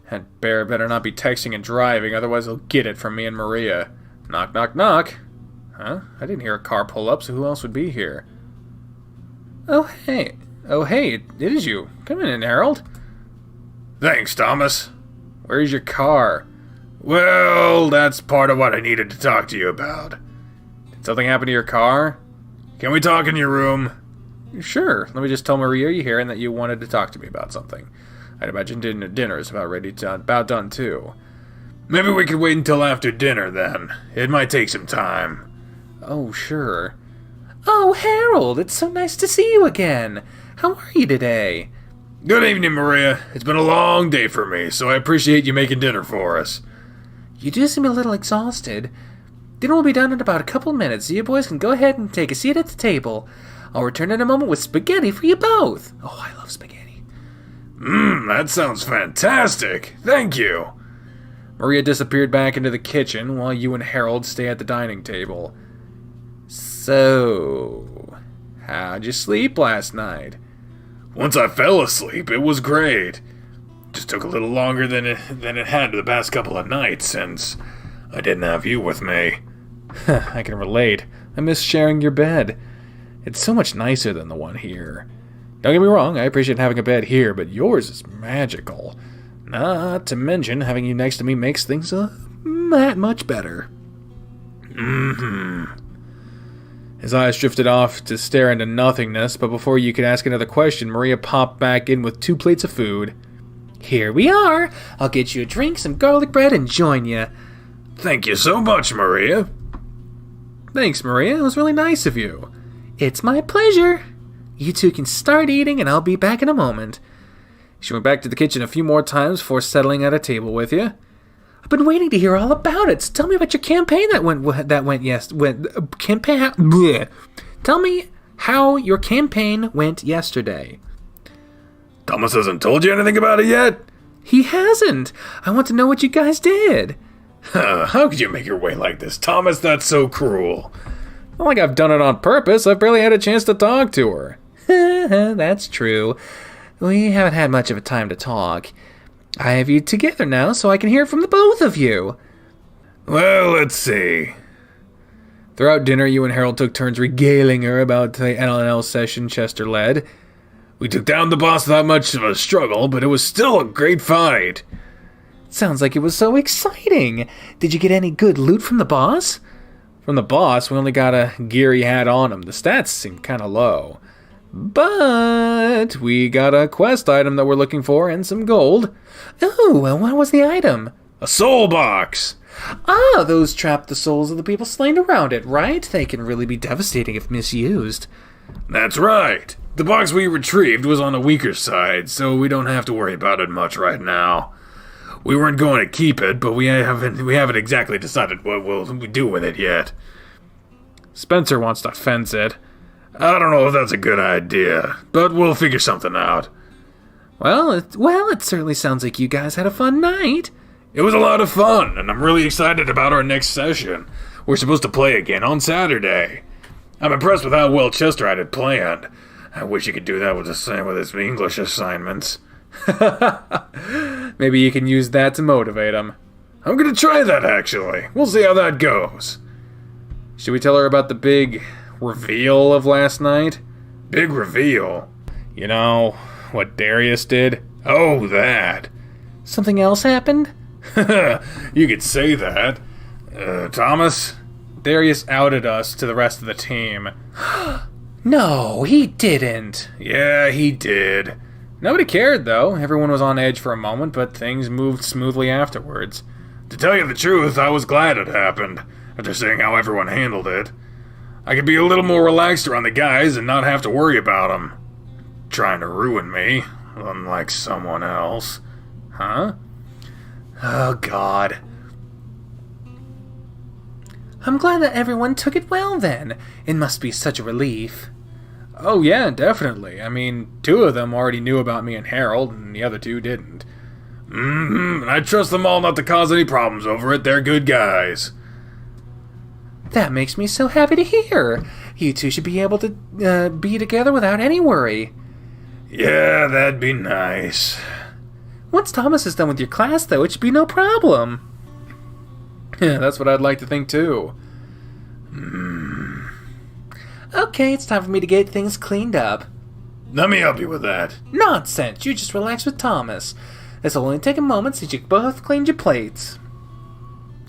That bear better not be texting and driving, otherwise he'll get it from me and Maria. Knock, knock, knock. Huh? I didn't hear a car pull up, so who else would be here? Oh, hey. Oh, hey, it is you. Come in, Harold. Thanks, Thomas. Where's your car? Well, that's part of what I needed to talk to you about. Did something happen to your car? Can we talk in your room? Sure. Let me just tell Maria you're here and that you wanted to talk to me about something. I'd imagine dinner is about done too. Maybe we could wait until after dinner then. It might take some time. Oh, sure. Oh, Harold, it's so nice to see you again. How are you today? Good evening, Maria. It's been a long day for me, so I appreciate you making dinner for us. You do seem a little exhausted. Dinner will be done in about a couple minutes, so you boys can go ahead and take a seat at the table. I'll return in a moment with spaghetti for you both. Oh, I love spaghetti. That sounds fantastic. Thank you. Maria disappeared back into the kitchen while you and Harold stay at the dining table. So, how'd you sleep last night? Once I fell asleep, it was great. Just took a little longer than it had the past couple of nights since I didn't have you with me. I can relate. I miss sharing your bed. It's so much nicer than the one here. Don't get me wrong, I appreciate having a bed here, but yours is magical. Not to mention, having you next to me makes things that much better. His eyes drifted off to stare into nothingness, but before you could ask another question, Maria popped back in with 2 plates of food. Here we are. I'll get you a drink, some garlic bread, and join you. Thank you so much, Maria. Thanks, Maria. It was really nice of you. It's my pleasure. You two can start eating, and I'll be back in a moment. She went back to the kitchen a few more times before settling at a table with you. I've been waiting to hear all about it. So tell me about your campaign Tell me how your campaign went yesterday. Thomas hasn't told you anything about it yet? He hasn't. I want to know what you guys did. How could you make your way like this, Thomas? That's so cruel. Not like I've done it on purpose. I've barely had a chance to talk to her. That's true. We haven't had much of a time to talk. I have you together now, so I can hear from the both of you. Well, let's see. Throughout dinner, you and Harold took turns regaling her about the LNL session Chester led. We took down the boss without much of a struggle, but it was still a great fight. Sounds like it was so exciting. Did you get any good loot from the boss? From the boss, we only got a gear he had on him. The stats seemed kind of low. But we got a quest item that we're looking for and some gold. Oh, and what was the item? A soul box. Ah, those trap the souls of the people slain around it, right? They can really be devastating if misused. That's right. The box we retrieved was on the weaker side, so we don't have to worry about it much right now. We weren't going to keep it, but we haven't exactly decided what we'll do with it yet. Spencer wants to fence it. I don't know if that's a good idea, but we'll figure something out. Well, it certainly sounds like you guys had a fun night. It was a lot of fun, and I'm really excited about our next session. We're supposed to play again on Saturday. I'm impressed with how well Chester had it planned. I wish he could do that with his English assignments. Maybe you can use that to motivate him. I'm gonna try that, actually. We'll see how that goes. Should we tell her about the big reveal of last night? Big reveal? You know, what Darius did? Oh, that. Something else happened? You could say that. Thomas? Darius outed us to the rest of the team. No, he didn't. Yeah, he did. Nobody cared, though. Everyone was on edge for a moment, but things moved smoothly afterwards. To tell you the truth, I was glad it happened, after seeing how everyone handled it. I could be a little more relaxed around the guys and not have to worry about them trying to ruin me, unlike someone else. Huh? Oh, God. I'm glad that everyone took it well, then. It must be such a relief. Oh, yeah, definitely. I mean, 2 of them already knew about me and Harold, and the other 2 didn't. And I trust them all not to cause any problems over it. They're good guys. That makes me so happy to hear. You 2 should be able to be together without any worry. Yeah, that'd be nice. Once Thomas is done with your class, though, it should be no problem. Yeah, that's what I'd like to think, too. Okay, it's time for me to get things cleaned up. Let me help you with that. Nonsense, you just relax with Thomas. This'll only take a moment since you both cleaned your plates.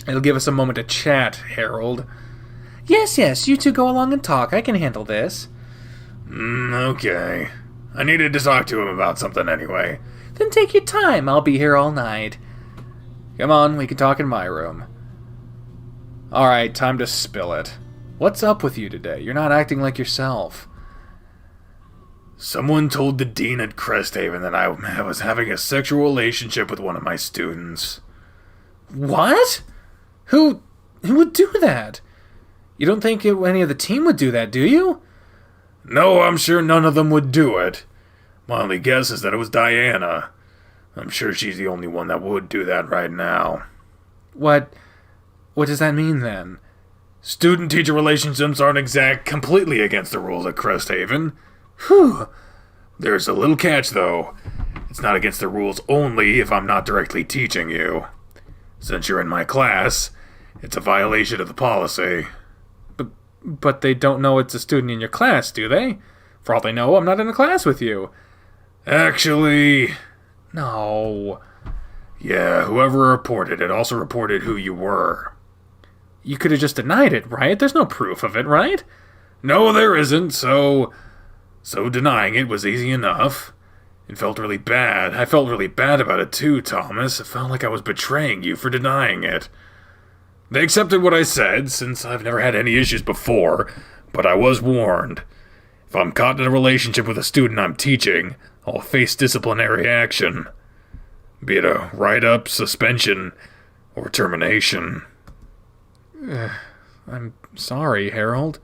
It'll give us a moment to chat, Harold. Yes, you two go along and talk. I can handle this. Okay. I needed to talk to him about something anyway. Then take your time. I'll be here all night. Come on, we can talk in my room. Alright, time to spill it. What's up with you today? You're not acting like yourself. Someone told the dean at Cresthaven that I was having a sexual relationship with one of my students. What? Who would do that? You don't think any of the team would do that, do you? No, I'm sure none of them would do it. My only guess is that it was Diana. I'm sure she's the only one that would do that right now. What does that mean, then? Student-teacher relationships aren't completely against the rules at Cresthaven. Whew. There's a little catch, though. It's not against the rules only if I'm not directly teaching you. Since you're in my class, it's a violation of the policy. But they don't know it's a student in your class, do they? For all they know, I'm not in a class with you. Actually... No. Yeah, whoever reported it also reported who you were. You could have just denied it, right? There's no proof of it, right? No, there isn't, so denying it was easy enough. It felt really bad. I felt really bad about it too, Thomas. It felt like I was betraying you for denying it. They accepted what I said, since I've never had any issues before, but I was warned. If I'm caught in a relationship with a student I'm teaching, I'll face disciplinary action. Be it a write-up, suspension, or termination. I'm sorry, Harold.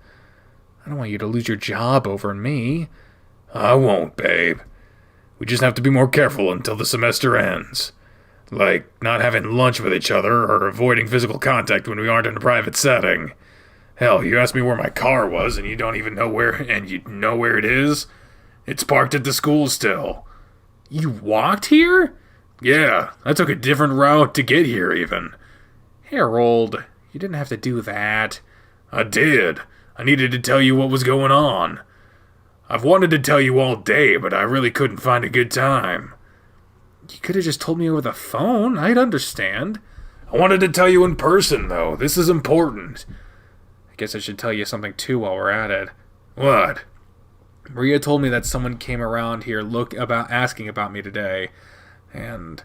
I don't want you to lose your job over me. I won't, babe. We just have to be more careful until the semester ends. Like not having lunch with each other or avoiding physical contact when we aren't in a private setting. Hell, you asked me where my car was and you don't even know where, and you know where it is? It's parked at the school still. You walked here? Yeah, I took a different route to get here even. Harold, you didn't have to do that. I did. I needed to tell you what was going on. I've wanted to tell you all day, but I really couldn't find a good time. You could have just told me over the phone. I'd understand. I wanted to tell you in person, though. This is important. I guess I should tell you something, too, while we're at it. What? Maria told me that someone came around here asking about me today, and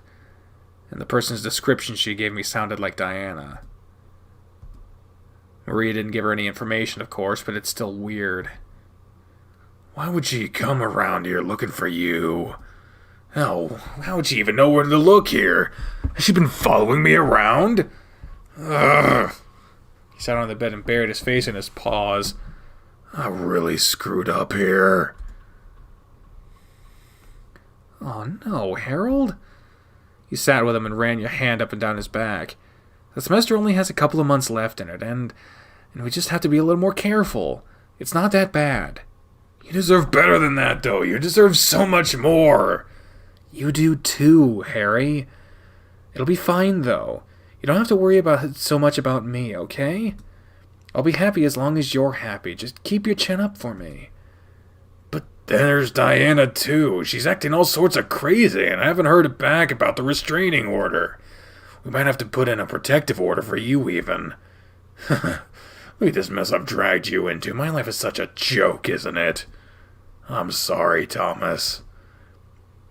the person's description she gave me sounded like Diana. Maria didn't give her any information, of course, but it's still weird. Why would she come around here looking for you? Hell, how would she even know where to look here? Has she been following me around? Ugh. He sat on the bed and buried his face in his paws. I really screwed up here. Oh no, Harold. You sat with him and ran your hand up and down his back. The semester only has a couple of months left in it, and we just have to be a little more careful. It's not that bad. You deserve better than that, though. You deserve so much more. You do too, Harry. It'll be fine, though. You don't have to worry so much about me, okay? I'll be happy as long as you're happy. Just keep your chin up for me. But there's Diana, too. She's acting all sorts of crazy, and I haven't heard back about the restraining order. We might have to put in a protective order for you, even. Look at this mess I've dragged you into. My life is such a joke, isn't it? I'm sorry, Thomas.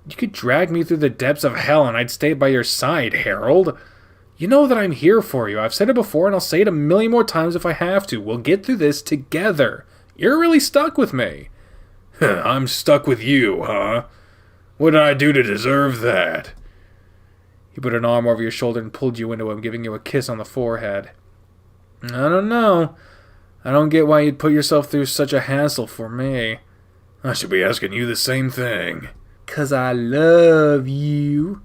You could drag me through the depths of hell and I'd stay by your side, Harold. You know that I'm here for you. I've said it before and I'll say it a million more times if I have to. We'll get through this together. You're really stuck with me. I'm stuck with you, huh? What did I do to deserve that? He put an arm over your shoulder and pulled you into him, giving you a kiss on the forehead. I don't know. I don't get why you'd put yourself through such a hassle for me. I should be asking you the same thing. 'Cause I love you.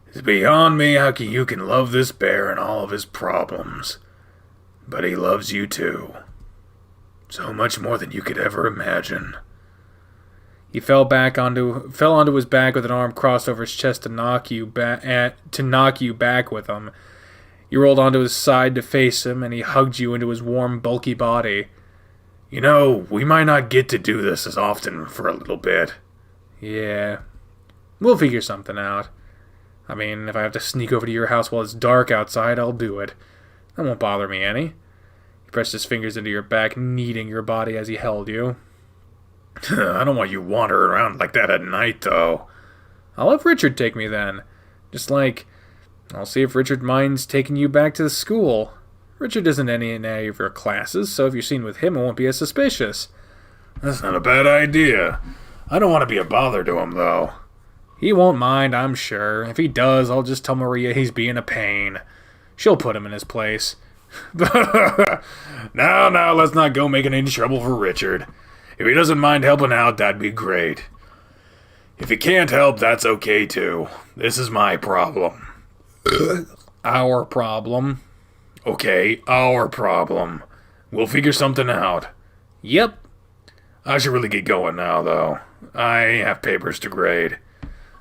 It's beyond me how you can love this bear and all of his problems. But he loves you too. So much more than you could ever imagine. He fell onto his back with an arm crossed over his chest to knock you back with him. You rolled onto his side to face him, and he hugged you into his warm, bulky body. You know, we might not get to do this as often for a little bit. Yeah. We'll figure something out. I mean, if I have to sneak over to your house while it's dark outside, I'll do it. That won't bother me any. He pressed his fingers into your back, kneading your body as he held you. I don't want you wandering around like that at night, though. I'll have Richard take me then. Just like, I'll see if Richard minds taking you back to the school. Richard isn't in any of your classes, so if you're seen with him, it won't be as suspicious. That's not a bad idea. I don't want to be a bother to him, though. He won't mind, I'm sure. If he does, I'll just tell Maria he's being a pain. She'll put him in his place. Now, let's not go making any trouble for Richard. If he doesn't mind helping out, that'd be great. If he can't help, that's okay, too. This is my problem. Our problem. Okay, our problem. We'll figure something out. Yep. I should really get going now, though. I have papers to grade.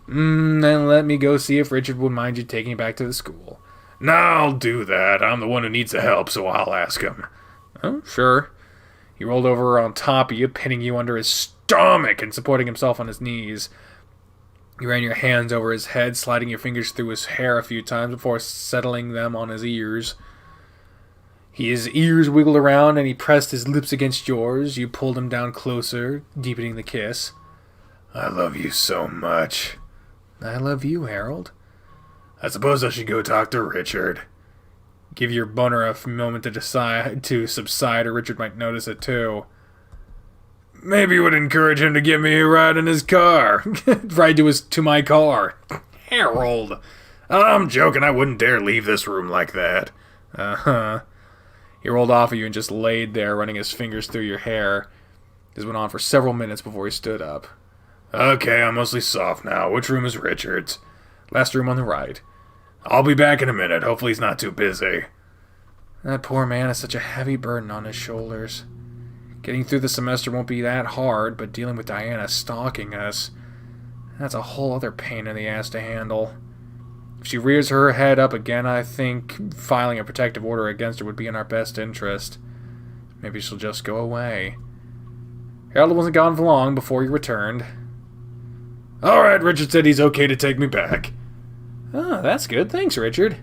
Then let me go see if Richard would mind you taking you back to the school. No, I'll do that. I'm the one who needs the help, so I'll ask him. Oh, sure. He rolled over on top of you, pinning you under his stomach and supporting himself on his knees. You ran your hands over his head, sliding your fingers through his hair a few times before settling them on his ears. His ears wiggled around and he pressed his lips against yours. You pulled him down closer, deepening the kiss. I love you so much. I love you, Harold. I suppose I should go talk to Richard. Give your boner a moment to subside, or Richard might notice it too. Maybe it would encourage him to give me a ride in his car. Ride to my car. Harold. I'm joking. I wouldn't dare leave this room like that. Uh-huh. He rolled off of you and just laid there, running his fingers through your hair. This went on for several minutes before he stood up. Okay, I'm mostly soft now. Which room is Richard's? Last room on the right. I'll be back in a minute. Hopefully he's not too busy. That poor man has such a heavy burden on his shoulders. Getting through the semester won't be that hard, but dealing with Diana stalking us, that's a whole other pain in the ass to handle. If she rears her head up again, I think filing a protective order against her would be in our best interest. Maybe she'll just go away. Harold wasn't gone for long before he returned. Alright, Richard said he's okay to take me back. Oh, that's good. Thanks, Richard.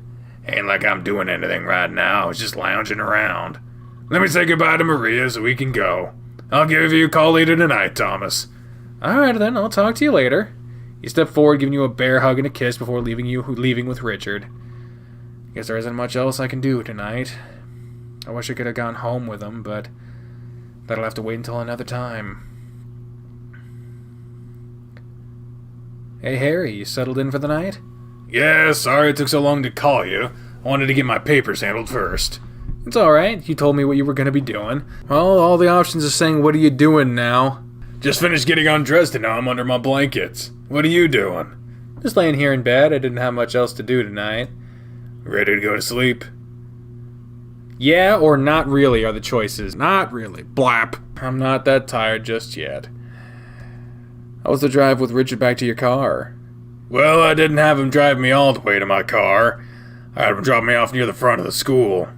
Ain't like I'm doing anything right now. I was just lounging around. Let me say goodbye to Maria so we can go. I'll give you a call later tonight, Thomas. Alright then, I'll talk to you later. He stepped forward, giving you a bear hug and a kiss before leaving with Richard. Guess there isn't much else I can do tonight. I wish I could have gone home with him, but that'll have to wait until another time. Hey, Harry, you settled in for the night? Yeah, sorry it took so long to call you. I wanted to get my papers handled first. It's alright. You told me what you were going to be doing. Well, all the options are saying, what are you doing now? Just finished getting undressed and now I'm under my blankets. What are you doing? Just laying here in bed. I didn't have much else to do tonight. Ready to go to sleep? Yeah or not really are the choices. Not really. Blap. I'm not that tired just yet. How was the drive with Richard back to your car? Well, I didn't have him drive me all the way to my car. I had him drop me off near the front of the school.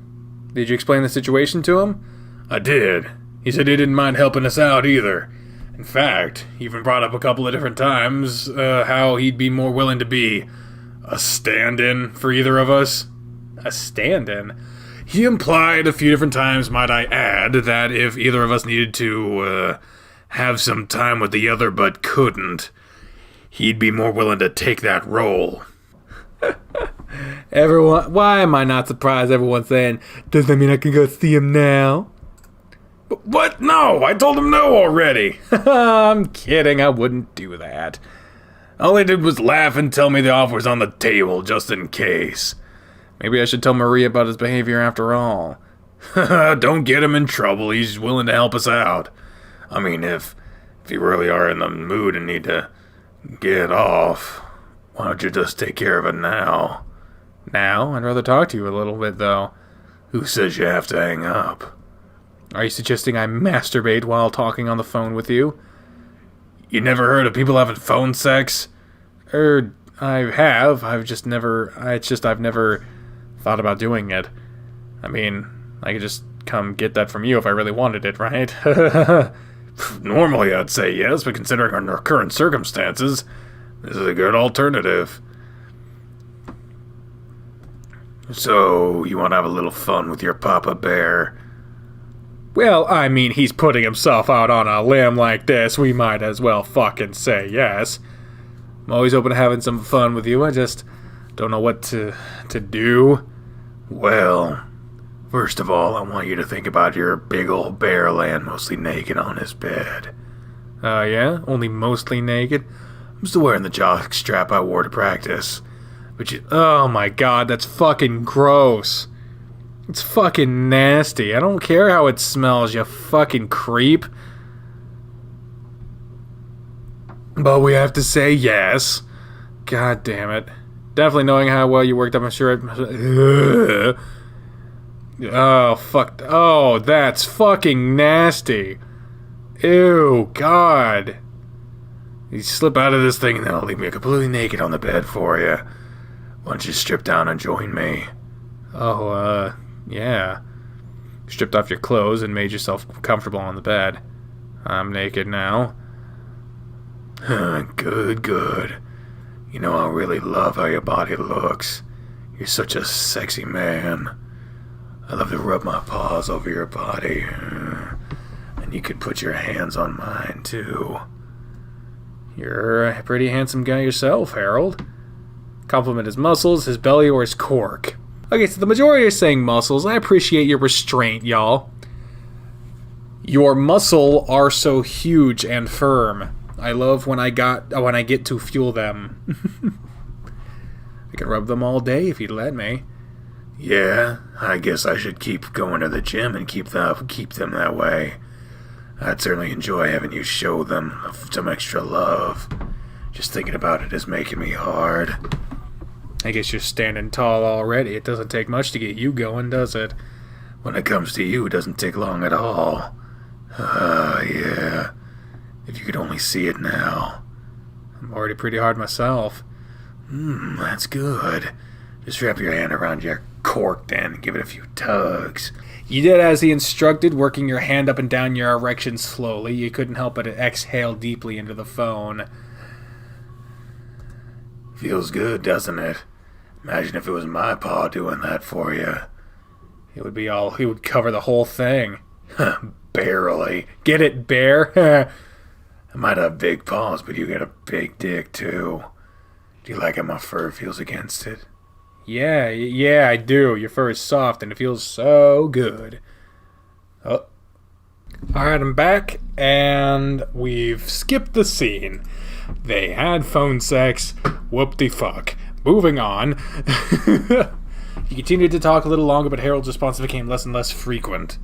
Did you explain the situation to him? I did. He said he didn't mind helping us out either. In fact, he even brought up a couple of different times how he'd be more willing to be a stand-in for either of us. A stand-in? He implied a few different times, might I add, that if either of us needed to have some time with the other but couldn't, he'd be more willing to take that role. Everyone, why am I not surprised everyone's saying, does that mean I can go see him now? What? No, I told him no already. I'm kidding, I wouldn't do that. All he did was laugh and tell me the offer was on the table, just in case. Maybe I should tell Maria about his behavior after all. Don't get him in trouble, he's willing to help us out. I mean, if you really are in the mood and need to get off, why don't you just take care of it now? Now? I'd rather talk to you a little bit, though. Who says you have to hang up? Are you suggesting I masturbate while talking on the phone with you? You never heard of people having phone sex? I have. I've never thought about doing it. I mean, I could just come get that from you if I really wanted it, right? Normally I'd say yes, but considering our current circumstances, this is a good alternative. So, you want to have a little fun with your Papa Bear? Well, I mean, he's putting himself out on a limb like this. We might as well fucking say yes. I'm always open to having some fun with you. I just don't know what to do. Well, first of all, I want you to think about your big old bear laying mostly naked on his bed. Yeah? Only mostly naked? I'm still wearing the jock strap I wore to practice. But you... Oh my god, that's fucking gross. It's fucking nasty. I don't care how it smells, you fucking creep. But we have to say yes. God damn it. Definitely knowing how well you worked up, I'm sure it... Oh, fuck. Oh, that's fucking nasty. Ew, God. You slip out of this thing and then I'll leave me completely naked on the bed for you. Why don't you strip down and join me? Oh, yeah. Stripped off your clothes and made yourself comfortable on the bed. I'm naked now. Good, good. You know, I really love how your body looks. You're such a sexy man. I love to rub my paws over your body. And you could put your hands on mine, too. You're a pretty handsome guy yourself, Harold. Compliment his muscles, his belly, or his cork. Okay, so the majority are saying muscles. I appreciate your restraint, y'all. Your muscle are so huge and firm. I love when I get to feel them. I can rub them all day if you'd let me. Yeah, I guess I should keep going to the gym and keep them that way. I'd certainly enjoy having you show them some extra love. Just thinking about it is making me hard. I guess you're standing tall already. It doesn't take much to get you going, does it? When it comes to you, it doesn't take long at all. Yeah. If you could only see it now. I'm already pretty hard myself. That's good. Just wrap your hand around your cork then and give it a few tugs. You did as he instructed, working your hand up and down your erection slowly. You couldn't help but exhale deeply into the phone. Feels good, doesn't it? Imagine if it was my paw doing that for you. He would cover the whole thing. Barely. Get it, bear? I might have big paws, but you got a big dick, too. Do you like how my fur feels against it? Yeah, I do. Your fur is soft, and it feels so good. Oh. Alright, I'm back, and we've skipped the scene. They had phone sex. Whoop-de-fuck. Moving on. He continued to talk a little longer, but Harold's response became less and less frequent.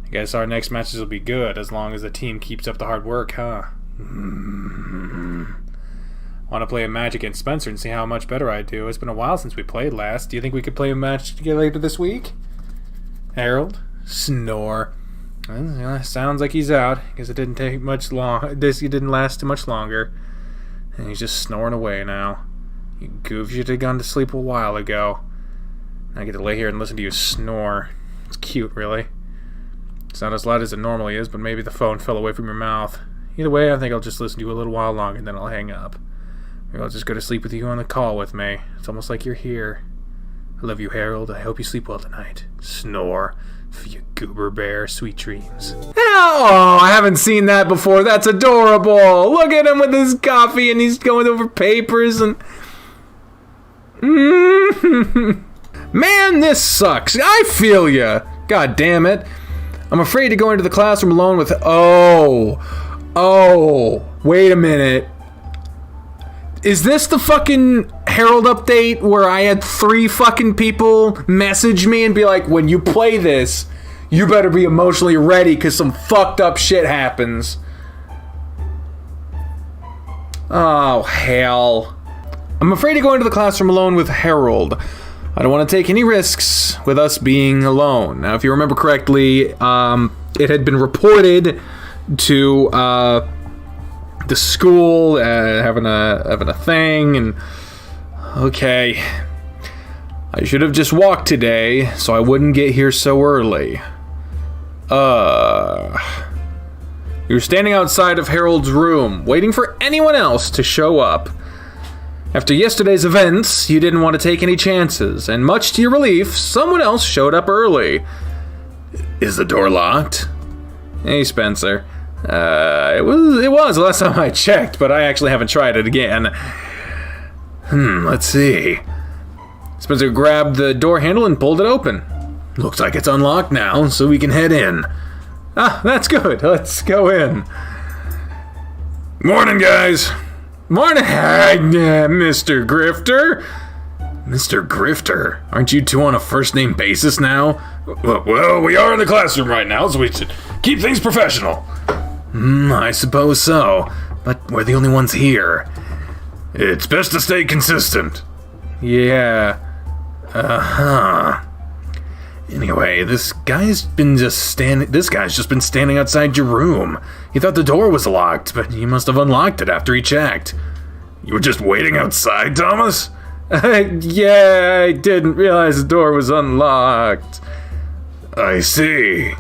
I guess our next matches will be good, as long as the team keeps up the hard work, huh? Want to play a match against Spencer and see how much better I do. It's been a while since we played last. Do you think we could play a match together later this week? Harold? Snore. Well, sounds like he's out. Guess it didn't take much long. It didn't last too much longer. And he's just snoring away now. You goof should have gone to sleep a while ago. I get to lay here and listen to you snore. It's cute, really. It's not as loud as it normally is, but maybe the phone fell away from your mouth. Either way, I think I'll just listen to you a little while longer and then I'll hang up. Maybe I'll just go to sleep with you on the call with me. It's almost like you're here. I love you, Harold. I hope you sleep well tonight. Snore. For you goober bear, sweet dreams. Oh, I haven't seen that before. That's adorable. Look at him with his coffee and he's going over papers and... Man, this sucks. I feel ya. God damn it. I'm afraid to go into the classroom alone with... Oh, wait a minute. Is this the fucking Harold update where I had 3 fucking people message me and be like, when you play this, you better be emotionally ready because some fucked up shit happens? Oh, hell. I'm afraid to go into the classroom alone with Harold. I don't want to take any risks with us being alone. Now, if you remember correctly, it had been reported to the school having a thing, and okay. I should have just walked today, so I wouldn't get here so early. You were standing outside of Harold's room, waiting for anyone else to show up. After yesterday's events, you didn't want to take any chances, and much to your relief, someone else showed up early. Is the door locked? Hey, Spencer. It was the last time I checked, but I actually haven't tried it again. Let's see. Spencer grabbed the door handle and pulled it open. Looks like it's unlocked now, so we can head in. Ah, that's good. Let's go in. Morning, guys. Morning, Mr. Grifter. Mr. Grifter? Aren't you two on a first-name basis now? Well, we are in the classroom right now, so we should keep things professional. I suppose so, but we're the only ones here. It's best to stay consistent. Yeah. Anyway, this guy's just been standing outside your room. He thought the door was locked, but you must have unlocked it after he checked. You were just waiting outside, Thomas? Yeah, I didn't realize the door was unlocked. I see.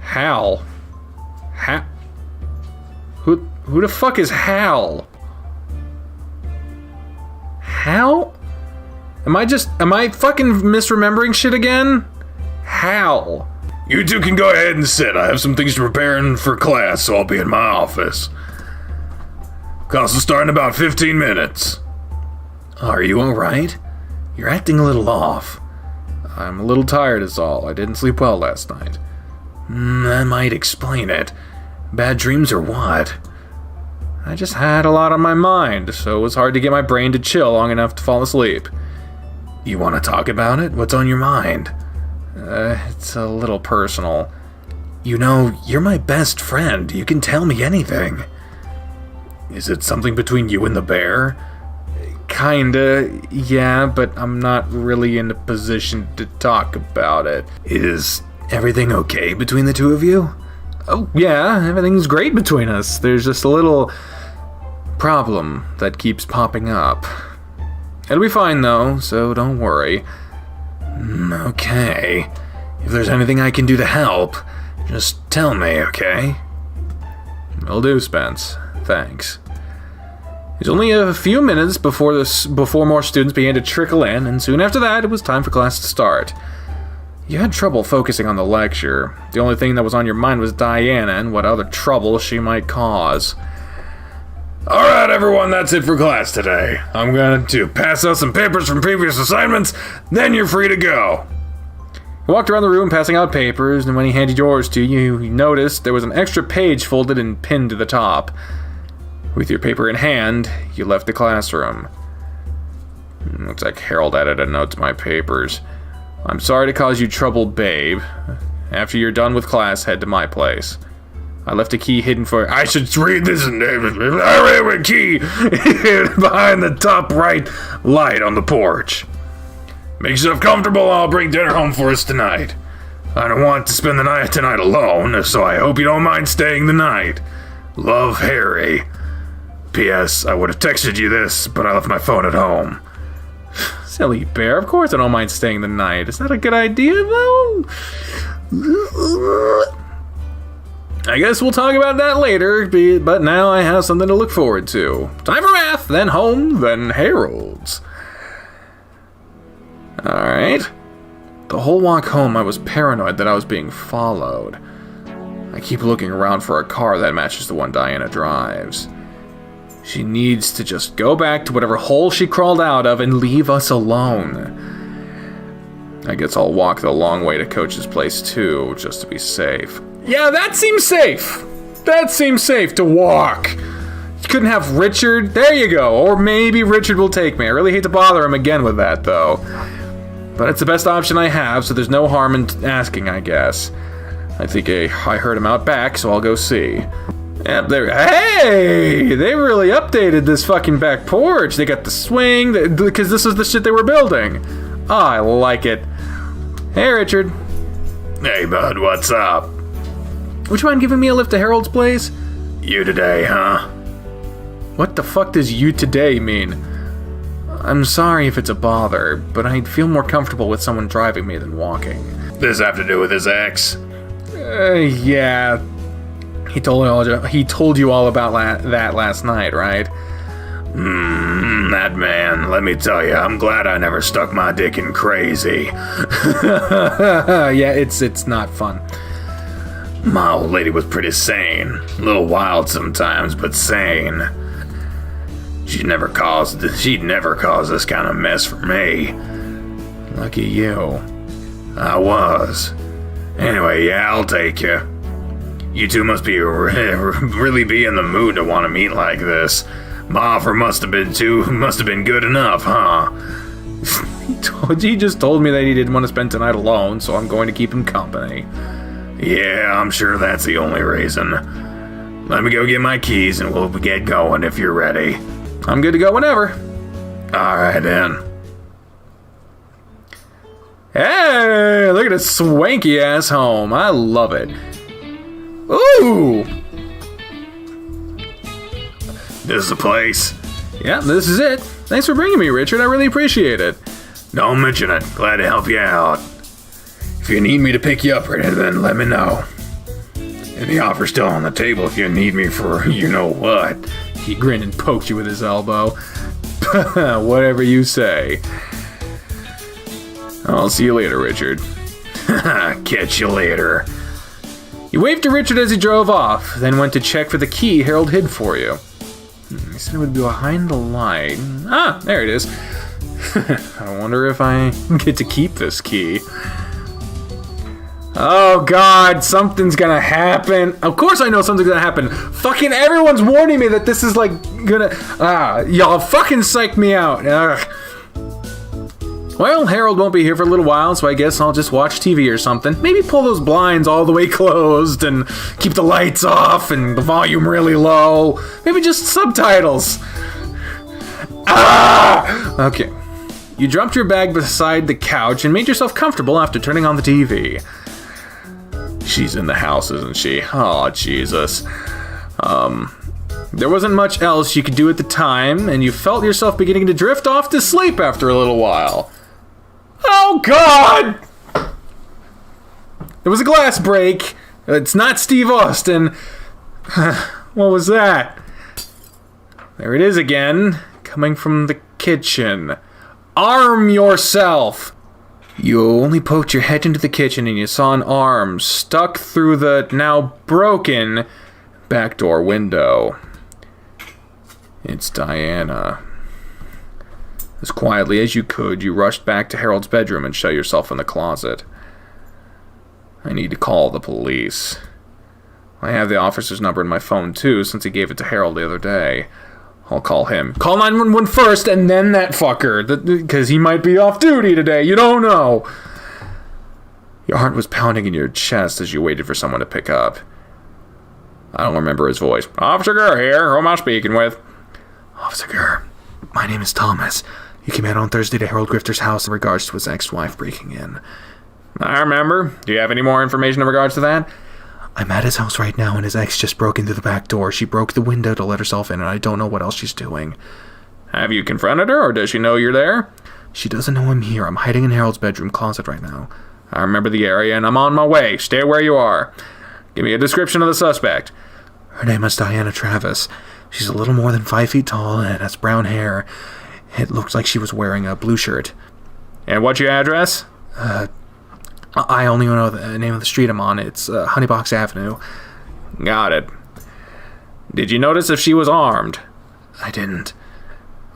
Hal? Who the fuck is Hal? Hal? Am I fucking misremembering shit again? Hal. You two can go ahead and sit. I have some things to prepare for class, so I'll be in my office. Class will start in about 15 minutes. Are you alright? You're acting a little off. I'm a little tired is all. I didn't sleep well last night. That might explain it. Bad dreams or what? I just had a lot on my mind, so it was hard to get my brain to chill long enough to fall asleep. You want to talk about it? What's on your mind? It's a little personal. You know, you're my best friend. You can tell me anything. Is it something between you and the bear? Kinda, yeah, but I'm not really in a position to talk about it. Is everything okay between the two of you? Oh, yeah, everything's great between us. There's just a little problem that keeps popping up. It'll be fine, though, so don't worry. Okay. If there's anything I can do to help, just tell me, okay? Will do, Spence. Thanks. It was only a few minutes before more students began to trickle in, and soon after that, it was time for class to start. You had trouble focusing on the lecture. The only thing that was on your mind was Diana and what other trouble she might cause. Alright, everyone, that's it for class today. I'm going to pass out some papers from previous assignments, then you're free to go. He walked around the room passing out papers, and when he handed yours to you, you noticed there was an extra page folded and pinned to the top. With your paper in hand, you left the classroom. Looks like Harold added a note to my papers. I'm sorry to cause you trouble, babe. After you're done with class, head to my place. I left a key hidden for... I should read this in there. I have a key behind the top right light on the porch. Make yourself comfortable, I'll bring dinner home for us tonight. I don't want to spend the night tonight alone, so I hope you don't mind staying the night. Love, Harry. P.S. I would have texted you this, but I left my phone at home. Silly bear, of course I don't mind staying the night. Is that a good idea, though? I guess we'll talk about that later, but now I have something to look forward to. Time for math, then home, then Harold's. Alright. The whole walk home I was paranoid that I was being followed. I keep looking around for a car that matches the one Diana drives. She needs to just go back to whatever hole she crawled out of and leave us alone. I guess I'll walk the long way to Coach's place too, just to be safe. Yeah, that seems safe. That seems safe to walk. You couldn't have Richard. There you go. Or maybe Richard will take me. I really hate to bother him again with that, though. But it's the best option I have, so there's no harm in asking, I guess. I think I heard him out back, so I'll go see. Yeah, hey! They really updated this fucking back porch. They got the swing, because this is the shit they were building. Oh, I like it. Hey, Richard. Hey, bud, what's up? Would you mind giving me a lift to Harold's place? You today, huh? What the fuck does you today mean? I'm sorry if it's a bother, but I'd feel more comfortable with someone driving me than walking. This have to do with his ex? Yeah. He told you all about that last night, right? That man, let me tell you, I'm glad I never stuck my dick in crazy. Yeah, it's not fun. My old lady was pretty sane. A little wild sometimes, but sane. She'd never cause this kind of mess for me. Lucky you. I was. Anyway, yeah, I'll take you. You two must be really be in the mood to want to meet like this. My offer must have been good enough, huh? He just told me that he didn't want to spend tonight alone, so I'm going to keep him company. Yeah, I'm sure that's the only reason. Let me go get my keys and we'll get going if you're ready. I'm good to go whenever. Alright then. Hey, look at this swanky ass home. I love it. Ooh! This is the place. Yeah, this is it. Thanks for bringing me, Richard. I really appreciate it. Don't mention it. Glad to help you out. If you need me to pick you up, then let me know. And the offer's still on the table if you need me for you know what. He grinned and poked you with his elbow. Whatever you say. I'll see you later, Richard. Catch you later. You waved to Richard as he drove off, then went to check for the key Harold hid for you. He said it would be behind the light. Ah, there it is. I wonder if I get to keep this key. Oh god, something's gonna happen. Of course I know something's gonna happen. Fucking everyone's warning me that this is like gonna... y'all fucking psyched me out. Ugh. Well, Harold won't be here for a little while, so I guess I'll just watch TV or something. Maybe pull those blinds all the way closed and keep the lights off and the volume really low. Maybe just subtitles. Okay. You dropped your bag beside the couch and made yourself comfortable after turning on the TV. She's in the house, isn't she? Oh, Jesus. There wasn't much else you could do at the time, and you felt yourself beginning to drift off to sleep after a little while. Oh, God! There was a glass break. It's not Steve Austin. What was that? There it is again, coming from the kitchen. Arm yourself! You only poked your head into the kitchen and you saw an arm stuck through the now broken back door window. It's Diana. As quietly as you could, you rushed back to Harold's bedroom and shut yourself in the closet. I need to call the police. I have the officer's number in my phone too, since he gave it to Harold the other day. I'll call him. Call 911 first, and then that fucker, because he might be off duty today. You don't know. Your heart was pounding in your chest as you waited for someone to pick up. I don't remember his voice. Officer Gurr here. Who am I speaking with? Officer Gurr, my name is Thomas. You came out on Thursday to Harold Grifter's house in regards to his ex-wife breaking in. I remember. Do you have any more information in regards to that? I'm at his house right now, and his ex just broke into the back door. She broke the window to let herself in, and I don't know what else she's doing. Have you confronted her, or does she know you're there? She doesn't know I'm here. I'm hiding in Harold's bedroom closet right now. I remember the area, and I'm on my way. Stay where you are. Give me a description of the suspect. Her name is Diana Travis. She's a little more than 5 feet tall and has brown hair. It looks like she was wearing a blue shirt. And what's your address? I only know the name of the street I'm on. It's Honeybox Avenue. Got it. Did you notice if she was armed? I didn't.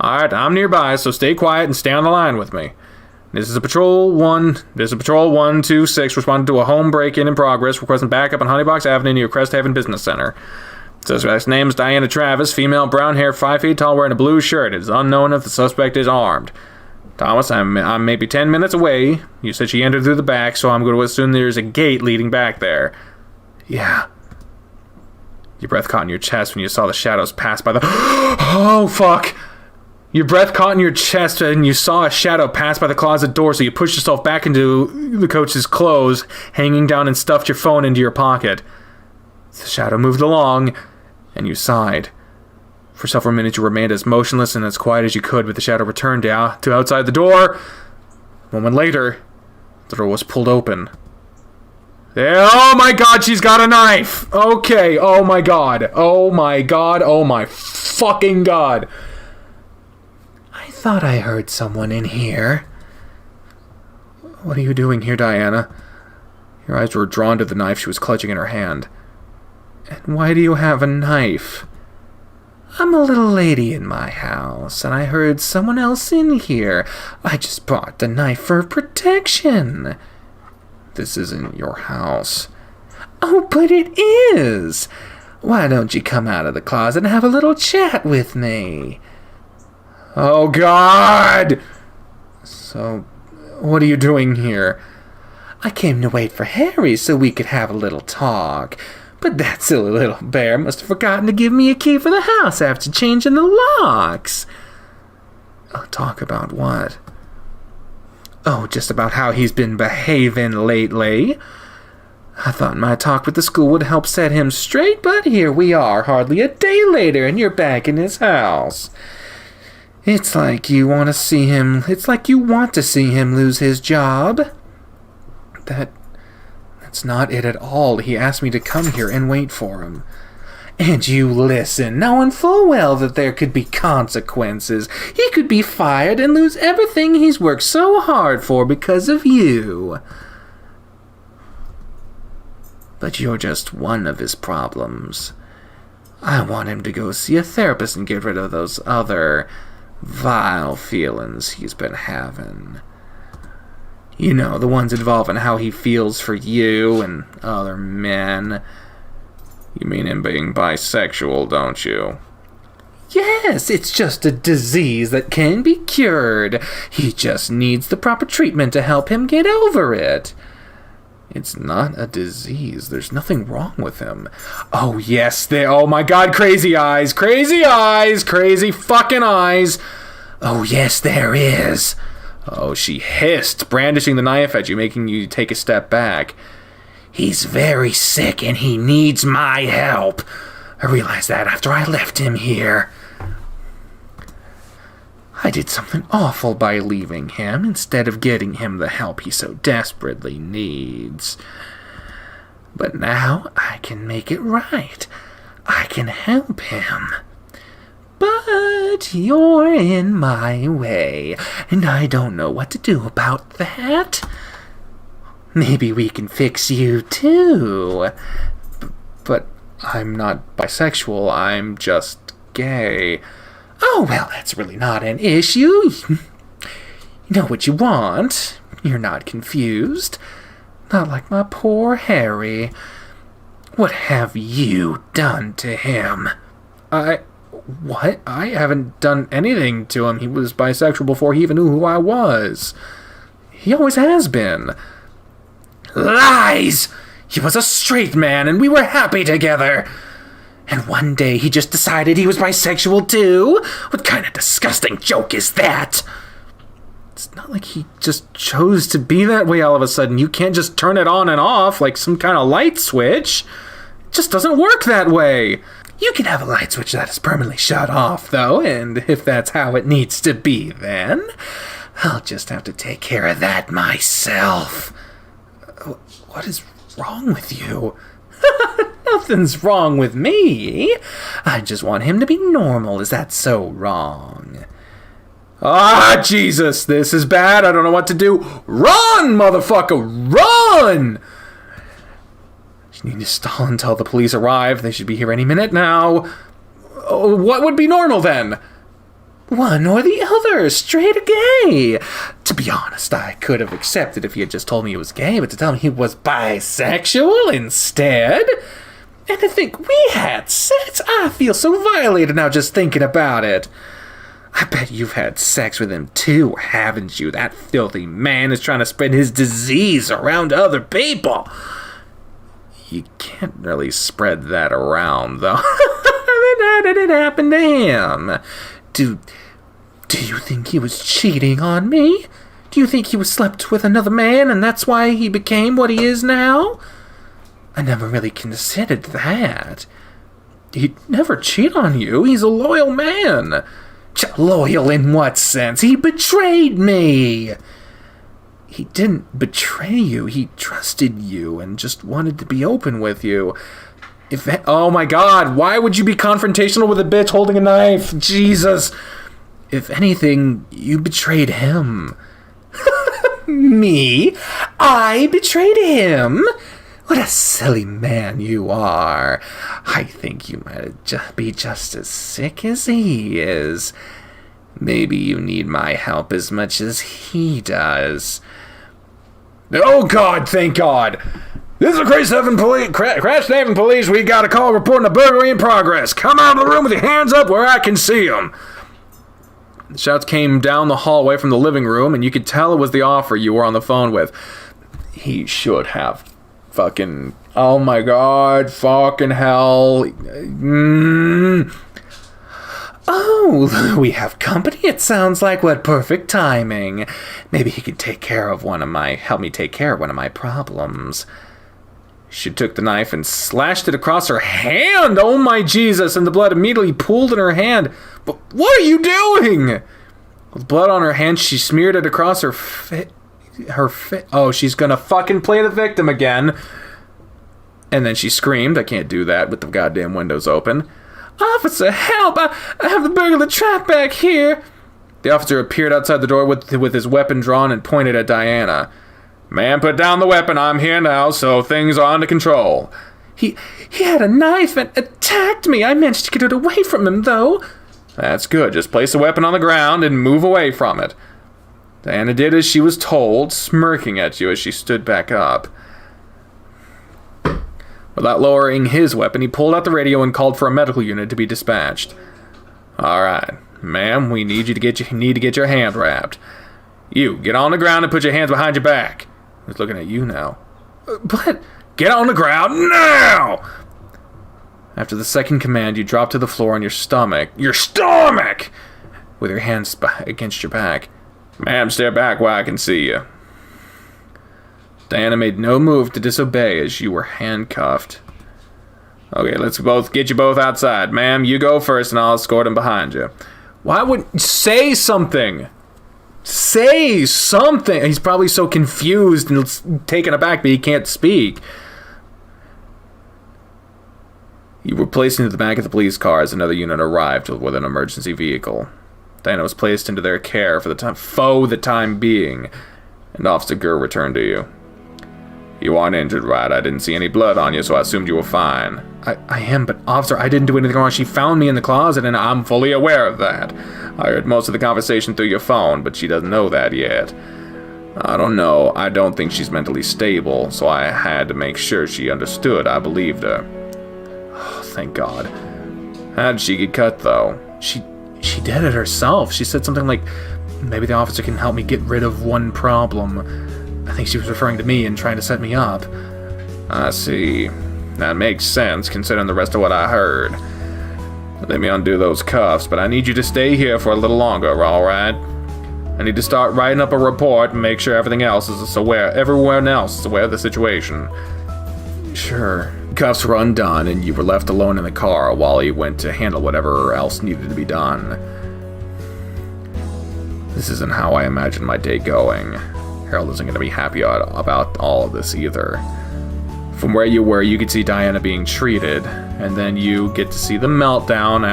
Alright, I'm nearby, so stay quiet and stay on the line with me. This is Patrol 126 responding to a home break-in progress, requesting backup on Honeybox Avenue near Crest Haven Business Center. Suspect's name is Diana Travis, female, brown hair, 5 feet tall, wearing a blue shirt. It is unknown if the suspect is armed. Thomas, I'm maybe 10 minutes away. You said she entered through the back, so I'm going to assume there's a gate leading back there. Yeah. Your breath caught in your chest when you saw the shadows pass by the... Oh, fuck! Your breath caught in your chest and you saw a shadow pass by the closet door, so you pushed yourself back into the coach's clothes, hanging down, and stuffed your phone into your pocket. The shadow moved along, and you sighed. For several minutes you remained as motionless and as quiet as you could, but the shadow returned to outside the door. A moment later, the door was pulled open. Oh my god, she's got a knife! Okay, oh my god. Oh my god, oh my fucking god. I thought I heard someone in here. What are you doing here, Diana? Your eyes were drawn to the knife she was clutching in her hand. And why do you have a knife? I'm a little lady in my house, and I heard someone else in here. I just brought the knife for protection. This isn't your house. Oh, but it is! Why don't you come out of the closet and have a little chat with me? Oh, God! So, what are you doing here? I came to wait for Harry so we could have a little talk. But that silly little bear must have forgotten to give me a key for the house after changing the locks. Talk about what? Oh, just about how he's been behaving lately. I thought my talk with the school would help set him straight, but here we are, hardly a day later, and you're back in his house. It's like you want to see him lose his job. That's not it at all. He asked me to come here and wait for him. And you listen, knowing full well that there could be consequences. He could be fired and lose everything he's worked so hard for because of you. But you're just one of his problems. I want him to go see a therapist and get rid of those other vile feelings he's been having. You know, the ones involving how he feels for you and other men. You mean him being bisexual, don't you? Yes, it's just a disease that can be cured. He just needs the proper treatment to help him get over it. It's not a disease. There's nothing wrong with him. Oh, yes, oh my god, crazy eyes, crazy fucking eyes. Oh, yes, there is. Oh, she hissed, brandishing the knife at you, making you take a step back. He's very sick and he needs my help. I realized that after I left him here. I did something awful by leaving him instead of getting him the help he so desperately needs. But now I can make it right. I can help him. But you're in my way, and I don't know what to do about that. Maybe we can fix you too. But I'm not bisexual, I'm just gay. Oh, well, that's really not an issue. You know what you want. You're not confused. Not like my poor Harry. What have you done to him? What? I haven't done anything to him. He was bisexual before he even knew who I was. He always has been. Lies! He was a straight man and we were happy together. And one day he just decided he was bisexual too? What kind of disgusting joke is that? It's not like he just chose to be that way all of a sudden. You can't just turn it on and off like some kind of light switch. It just doesn't work that way. You can have a light switch that is permanently shut off, though, and if that's how it needs to be, then I'll just have to take care of that myself. What is wrong with you? Nothing's wrong with me. I just want him to be normal. Is that so wrong? Ah, Jesus, this is bad. I don't know what to do. Run, motherfucker, run! You need to stall until the police arrive. They should be here any minute now. Oh, what would be normal, then? One or the other, straight or gay. To be honest, I could have accepted if he had just told me he was gay, but to tell me he was bisexual instead? And to think we had sex? I feel so violated now just thinking about it. I bet you've had sex with him too, haven't you? That filthy man is trying to spread his disease around to other people. You can't really spread that around, though. How did it happen to him? Do you think he was cheating on me? Do you think he was slept with another man and that's why he became what he is now? I never really considered that. he'd never cheat on you. He's a loyal man. Loyal in what sense? He betrayed me. He didn't betray you. He trusted you and just wanted to be open with you. Oh my God, why would you be confrontational with a bitch holding a knife? Jesus. If anything, you betrayed him. Me? I betrayed him? What a silly man you are. I think you might be just as sick as he is. Maybe you need my help as much as he does. Oh God, thank God. This is a Crash-Haven Police. We got a call reporting a burglary in progress. Come out of the room with your hands up where I can see them. The shouts came down the hallway from the living room, and you could tell it was the officer you were on the phone with. He should have fucking... Oh my God, fucking hell. Oh, we have company, it sounds like. What perfect timing. Maybe he could help me take care of one of my problems. She took the knife and slashed it across her hand. Oh my Jesus, and the blood immediately pooled in her hand. But what are you doing? With blood on her hand, she smeared it across her Oh, she's gonna fucking play the victim again. And then she screamed. I can't do that with the goddamn windows open. Officer, help! I have the burglar trapped back here. The officer appeared outside the door with his weapon drawn and pointed at Diana. Man, put down the weapon. I'm here now, so things are under control. He had a knife and attacked me. I managed to get it away from him, though. That's good. Just place the weapon on the ground and move away from it. Diana did as she was told, smirking at you as she stood back up. Without lowering his weapon, he pulled out the radio and called for a medical unit to be dispatched. All right, ma'am, we need to get your hand wrapped. You, get on the ground and put your hands behind your back. He's looking at you now. But get on the ground now! After the second command, you drop to the floor on your stomach. Your stomach! With your hands against your back. Ma'am, stare back where I can see you. Diana made no move to disobey as you were handcuffed. Okay, let's get you both outside. Ma'am, you go first and I'll escort him behind you. Why would... Say something! Say something! He's probably so confused and taken aback that he can't speak. You were placed into the back of the police car as another unit arrived with an emergency vehicle. Diana was placed into their care for the time being, and Officer Gurr returned to you. You aren't injured, right? I didn't see any blood on you, so I assumed you were fine. I am, but officer, I didn't do anything wrong. She found me in the closet, and I'm fully aware of that. I heard most of the conversation through your phone, but she doesn't know that yet. I don't know. I don't think she's mentally stable, so I had to make sure she understood. I believed her. Oh, thank God. How did she get cut, though? She did it herself. She said something like, maybe the officer can help me get rid of one problem. I think she was referring to me and trying to set me up. I see. That makes sense, considering the rest of what I heard. Let me undo those cuffs, but I need you to stay here for a little longer, alright? I need to start writing up a report and make sure everyone else is aware of the situation. Sure. Cuffs were undone, and you were left alone in the car while he went to handle whatever else needed to be done. This isn't how I imagined my day going. Harold isn't going to be happy about all of this either. From where you were, you could see Diana being treated, and then you get to see the meltdown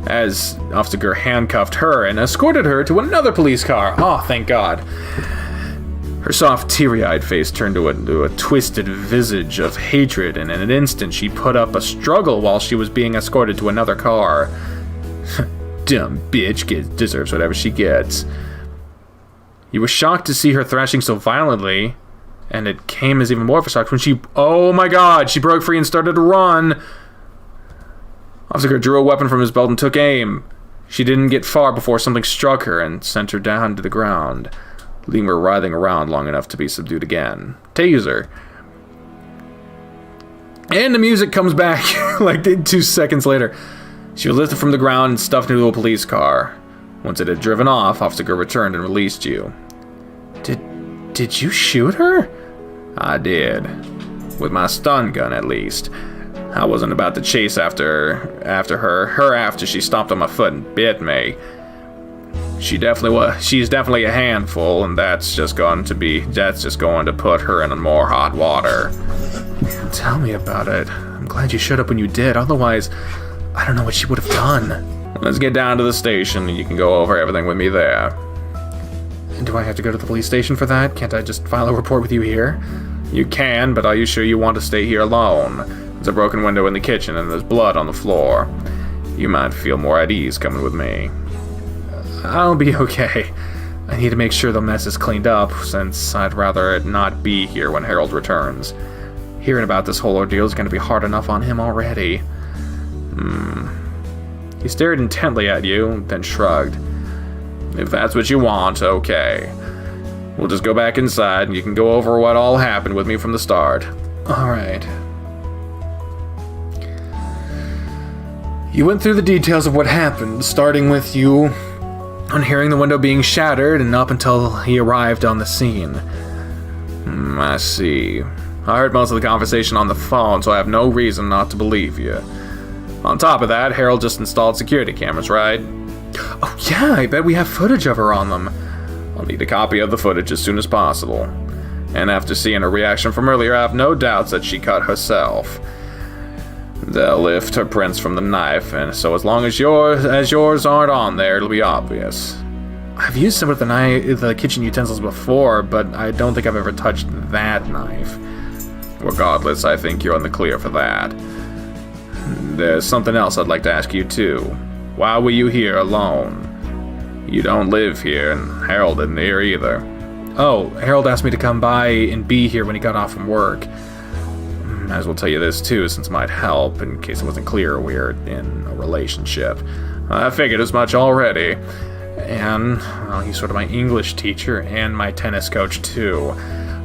as Officer Gurr handcuffed her and escorted her to another police car. Oh, thank God. Her soft, teary-eyed face turned into a twisted visage of hatred, and in an instant she put up a struggle while she was being escorted to another car. Dumb bitch deserves whatever she gets. You were shocked to see her thrashing so violently, and it came as even more of a shock when oh my God, she broke free and started to run. Officer drew a weapon from his belt and took aim. She didn't get far before something struck her and sent her down to the ground, leaving her writhing around long enough to be subdued again. Taser. And the music comes back like 2 seconds later. She was lifted from the ground and stuffed into a police car. Once it had driven off, Officer Gurr returned and released you. Did you shoot her? I did. With my stun gun, at least. I wasn't about to chase after her after she stomped on my foot and bit me. She's definitely a handful, and that's just going to put her in more hot water. Tell me about it. I'm glad you showed up when you did, otherwise I don't know what she would have done. Let's get down to the station and you can go over everything with me there. And do I have to go to the police station for that? Can't I just file a report with you here? You can, but are you sure you want to stay here alone? There's a broken window in the kitchen and there's blood on the floor. You might feel more at ease coming with me. I'll be okay. I need to make sure the mess is cleaned up, since I'd rather it not be here when Harold returns. Hearing about this whole ordeal is going to be hard enough on him already. He stared intently at you, then shrugged. If that's what you want, okay. We'll just go back inside and you can go over what all happened with me from the start. Alright. You went through the details of what happened, starting with you on hearing the window being shattered and up until he arrived on the scene. I see. I heard most of the conversation on the phone, so I have no reason not to believe you. On top of that, Harold just installed security cameras, right? Oh yeah, I bet we have footage of her on them. I'll need a copy of the footage as soon as possible. And after seeing her reaction from earlier, I have no doubts that she cut herself. They'll lift her prints from the knife, and so as long as yours aren't on there, it'll be obvious. I've used some of the kitchen utensils before, but I don't think I've ever touched that knife. Regardless, I think you're in the clear for that. There's something else I'd like to ask you too. Why were you here alone? You don't live here, and Harold isn't here either. Oh, Harold asked me to come by and be here when he got off from work. Might as well tell you this too, since it might help, in case it wasn't clear we're in a relationship. I figured as much already. And, well, he's sort of my English teacher and my tennis coach too.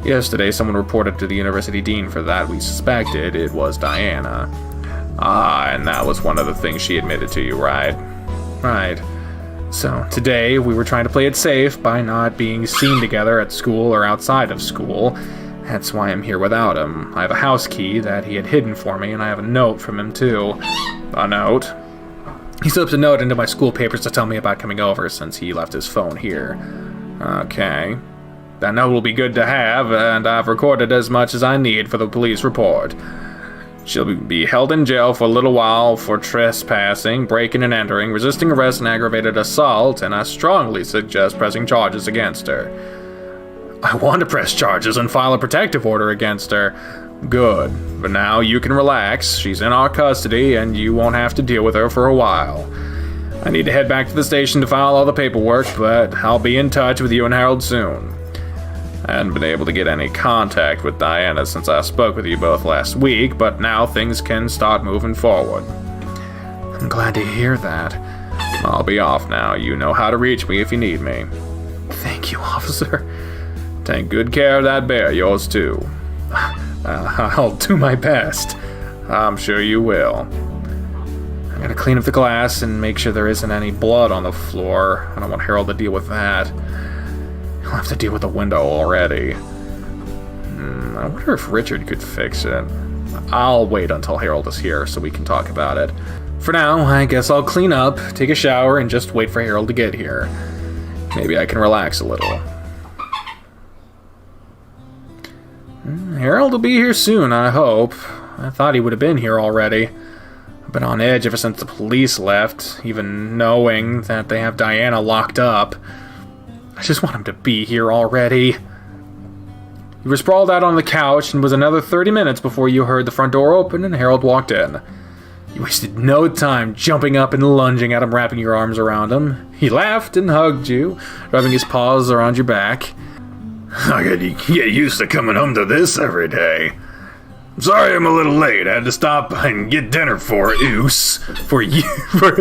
Yesterday, someone reported to the university dean for that. We suspected it was Diana. And that was one of the things she admitted to you, right? Right. So, today, we were trying to play it safe by not being seen together at school or outside of school. That's why I'm here without him. I have a house key that he had hidden for me, and I have a note from him, too. A note? He slipped a note into my school papers to tell me about coming over, since he left his phone here. Okay. That note will be good to have, and I've recorded as much as I need for the police report. She'll be held in jail for a little while for trespassing, breaking and entering, resisting arrest and aggravated assault, and I strongly suggest pressing charges against her. I want to press charges and file a protective order against her. Good. But now you can relax. She's in our custody, and you won't have to deal with her for a while. I need to head back to the station to file all the paperwork, but I'll be in touch with you and Harold soon. I hadn't been able to get any contact with Diana since I spoke with you both last week, but now things can start moving forward. I'm glad to hear that. I'll be off now. You know how to reach me if you need me. Thank you, officer. Take good care of that bear, yours too. I'll do my best. I'm sure you will. I'm gonna clean up the glass and make sure there isn't any blood on the floor. I don't want Harold to deal with that. He'll have to deal with the window already. I wonder if Richard could fix it. I'll wait until Harold is here so we can talk about it. For now, I guess I'll clean up, take a shower, and just wait for Harold to get here. Maybe I can relax a little. Harold will be here soon, I hope. I thought he would have been here already. I've been on edge ever since the police left, even knowing that they have Diana locked up. I just want him to be here already. You were sprawled out on the couch, and it was another 30 minutes before you heard the front door open and Harold walked in. You wasted no time jumping up and lunging at him, wrapping your arms around him. He laughed and hugged you, rubbing his paws around your back. I gotta get used to coming home to this every day. I'm sorry I'm a little late. I had to stop and get dinner for Oos. For you. For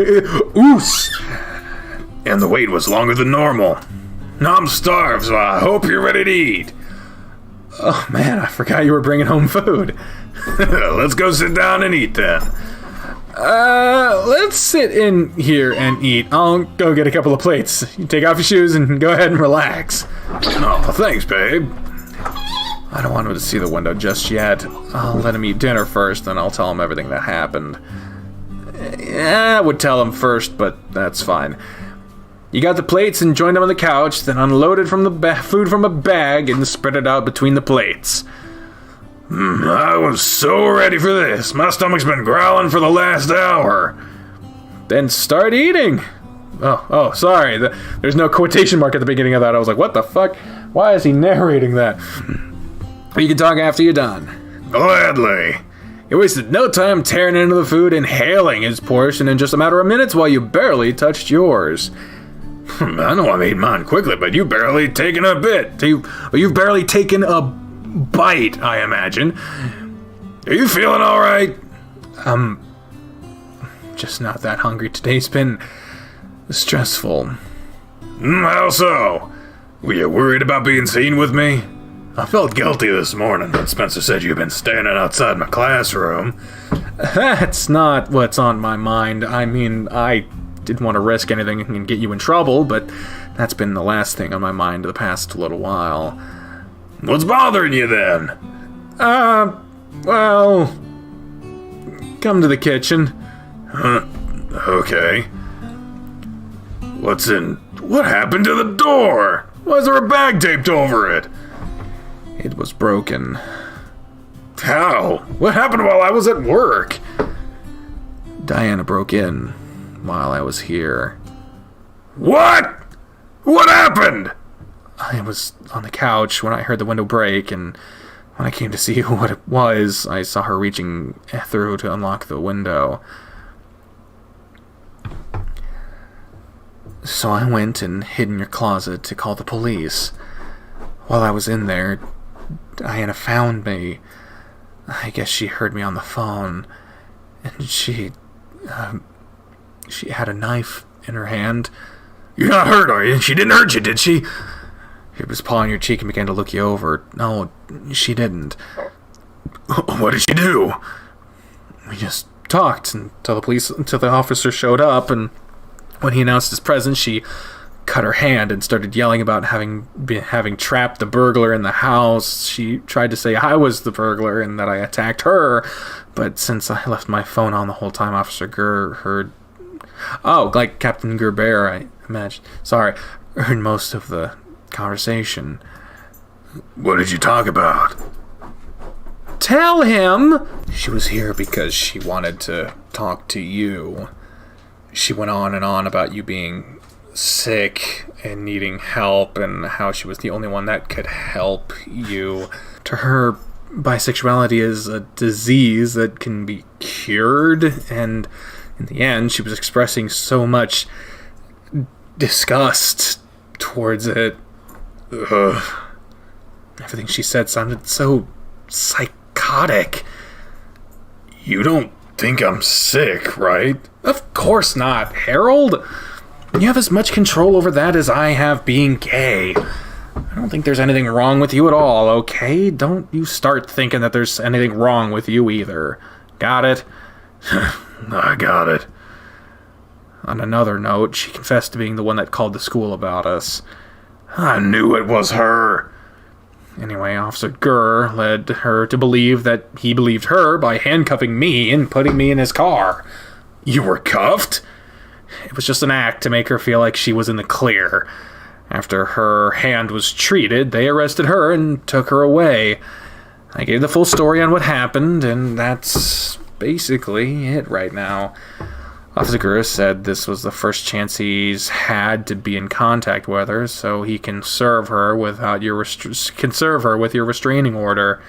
Oos. And the wait was longer than normal. Now I'm starved, so I hope you're ready to eat. Oh man, I forgot you were bringing home food. Let's go sit down and eat then. Let's sit in here and eat. I'll go get a couple of plates. You take off your shoes and go ahead and relax. Oh, thanks, babe. I don't want him to see the window just yet. I'll let him eat dinner first, then I'll tell him everything that happened. I would tell him first, but that's fine. You got the plates and joined them on the couch, then unloaded from the food from a bag and spread it out between the plates. I was so ready for this. My stomach's been growling for the last hour. Then start eating. Oh, sorry. There's no quotation mark at the beginning of that. I was like, what the fuck? Why is he narrating that? You can talk after you're done. Gladly. You wasted no time tearing into the food, inhaling his portion in just a matter of minutes while you barely touched yours. I know I made mine quickly, but you've barely taken a bit. You've barely taken a bite, I imagine. Are you feeling all right? Just not that hungry. Today's been stressful. How so? Were you worried about being seen with me? I felt guilty this morning, but Spencer said you've been standing outside my classroom. That's not what's on my mind. I mean, I didn't want to risk anything and get you in trouble, but that's been the last thing on my mind the past little while. What's bothering you then? Well, come to the kitchen. Okay. What happened to the door? Why is there a bag taped over it? It was broken. How? What happened while I was at work? Diana broke in while I was here. What? What happened? I was on the couch when I heard the window break, and when I came to see what it was, I saw her reaching through to unlock the window. So I went and hid in your closet to call the police. While I was in there, Diana found me. I guess she heard me on the phone, and she had a knife in her hand. You're not hurt, are you? She didn't hurt you, did she? He was pawing your cheek and began to look you over. No, she didn't. What did she do? We just talked until the officer showed up, and when he announced his presence, she cut her hand and started yelling about having trapped the burglar in the house. She tried to say I was the burglar and that I attacked her, but since I left my phone on the whole time, Officer Gurr heard... Oh, like Captain Gerber, I imagine. Sorry, heard most of the conversation. What did you talk about? Tell him! She was here because she wanted to talk to you. She went on and on about you being sick and needing help and how she was the only one that could help you. To her, bisexuality is a disease that can be cured, and in the end, she was expressing so much disgust towards it. Ugh. Everything she said sounded so psychotic. You don't think I'm sick, right? Of course not, Harold. You have as much control over that as I have being gay. I don't think there's anything wrong with you at all, okay? Don't you start thinking that there's anything wrong with you either. Got it? I got it. On another note, she confessed to being the one that called the school about us. I knew it was her. Anyway, Officer Gurr led her to believe that he believed her by handcuffing me and putting me in his car. You were cuffed? It was just an act to make her feel like she was in the clear. After her hand was treated, they arrested her and took her away. I gave the full story on what happened, and that's basically it right now. Officer Gurr said this was the first chance he's had to be in contact with her, so he can serve her with your restraining order.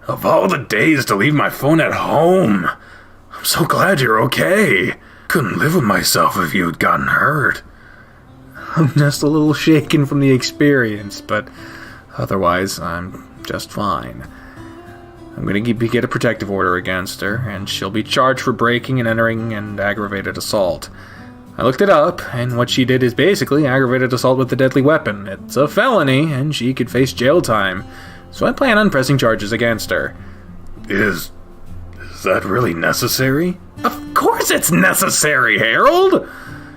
Of all the days to leave my phone at home, I'm so glad you're okay. Couldn't live with myself if you'd gotten hurt. I'm just a little shaken from the experience, but otherwise I'm just fine. I'm going to get a protective order against her, and she'll be charged for breaking and entering and aggravated assault. I looked it up, and what she did is basically aggravated assault with a deadly weapon. It's a felony, and she could face jail time. So I plan on pressing charges against her. Is that really necessary? Of course it's necessary, Harold!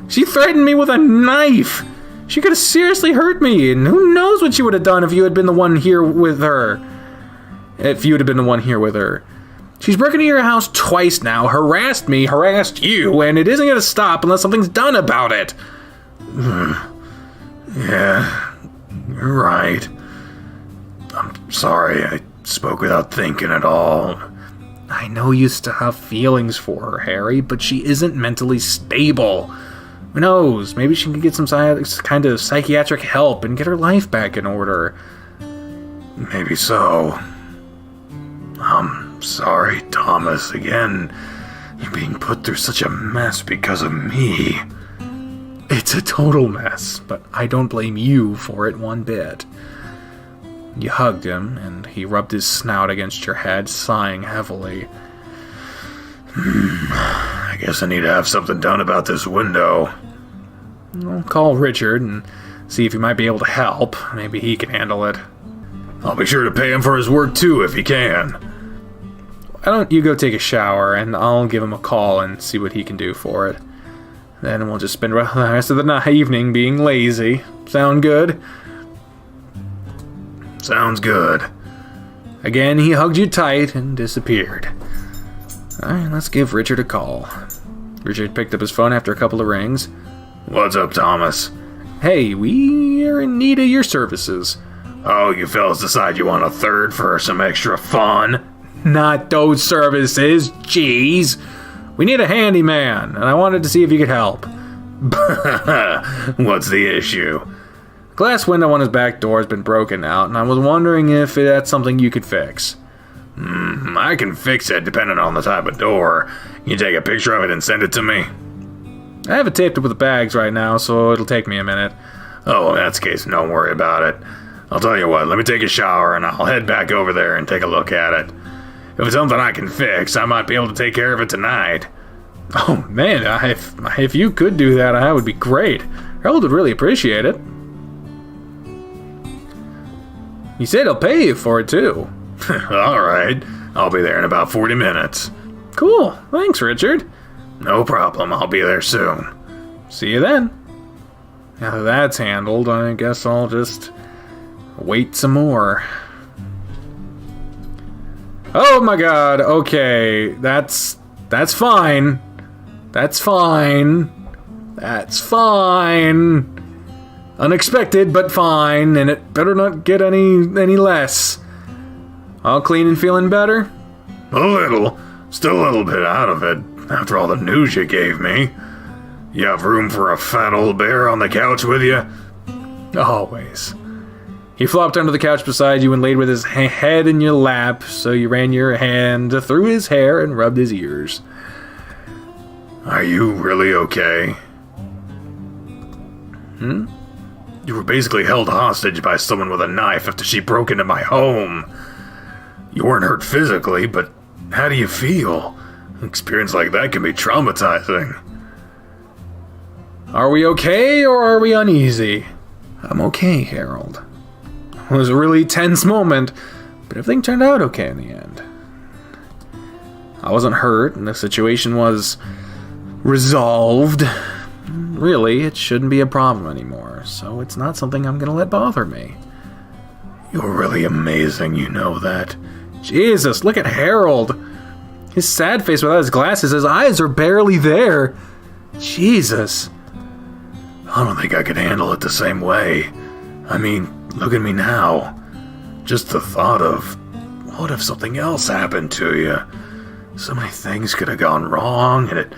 She threatened me with a knife! She could have seriously hurt me, and who knows what she would have done if you had been the one here with her. if you'd have been the one here with her. She's broken into your house twice now, harassed me, harassed you, and it isn't going to stop unless something's done about it. Yeah, you're right. I'm sorry, I spoke without thinking at all. I know you still have feelings for her, Harry, but she isn't mentally stable. Who knows? Maybe she can get some kind of psychiatric help and get her life back in order. Maybe so. I'm sorry, Thomas. Again, you're being put through such a mess because of me. It's a total mess, but I don't blame you for it one bit. You hugged him, and he rubbed his snout against your head, sighing heavily. I guess I need to have something done about this window. I'll call Richard and see if he might be able to help. Maybe he can handle it. I'll be sure to pay him for his work too, if he can. Why don't you go take a shower, and I'll give him a call and see what he can do for it. Then we'll just spend the rest of the evening being lazy. Sound good? Sounds good. Again, he hugged you tight and disappeared. Alright, let's give Richard a call. Richard picked up his phone after a couple of rings. What's up, Thomas? Hey, we are in need of your services. Oh, you fellas decide you want a third for some extra fun? Not those services, jeez. We need a handyman, and I wanted to see if you could help. What's the issue? Glass window on his back door has been broken out, and I was wondering if that's something you could fix. I can fix it depending on the type of door. You take a picture of it and send it to me? I have it taped up with the bags right now, so it'll take me a minute. Oh, in that case, don't worry about it. I'll tell you what, let me take a shower and I'll head back over there and take a look at it. If it's something I can fix, I might be able to take care of it tonight. Oh, man, if you could do that, that would be great. Harold would really appreciate it. He said he'll pay you for it, too. Alright, I'll be there in about 40 minutes. Cool, thanks, Richard. No problem, I'll be there soon. See you then. Now that that's handled, I guess I'll just wait some more. Oh my god, okay, that's fine. That's fine. That's fine. Unexpected, but fine, and it better not get any less. All clean and feeling better? A little. Still a little bit out of it, after all the news you gave me. You have room for a fat old bear on the couch with you? Always. He flopped under the couch beside you and laid with his head in your lap, so you ran your hand through his hair and rubbed his ears. Are you really okay? You were basically held hostage by someone with a knife after she broke into my home. You weren't hurt physically, but how do you feel? An experience like that can be traumatizing. Are we okay, or are we uneasy? I'm okay, Harold. It was a really tense moment, but everything turned out okay in the end. I wasn't hurt, and the situation was resolved. Really, it shouldn't be a problem anymore, so it's not something I'm gonna let bother me. You're really amazing, you know that. Jesus, look at Harold. His sad face without his glasses, his eyes are barely there. Jesus. I don't think I could handle it the same way. I mean, look at me now. Just the thought of, what if something else happened to you? So many things could have gone wrong, and it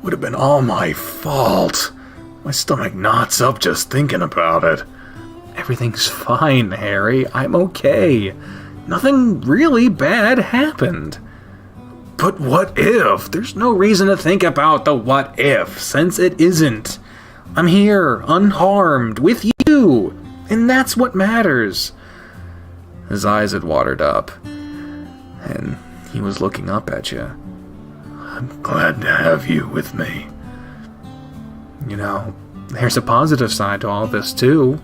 would have been all my fault. My stomach knots up just thinking about it. Everything's fine, Harry. I'm okay. Nothing really bad happened. But what if? There's no reason to think about the what if, since it isn't. I'm here, unharmed, with you, and that's what matters. His eyes had watered up, and he was looking up at you. I'm glad to have you with me. You know, there's a positive side to all this, too.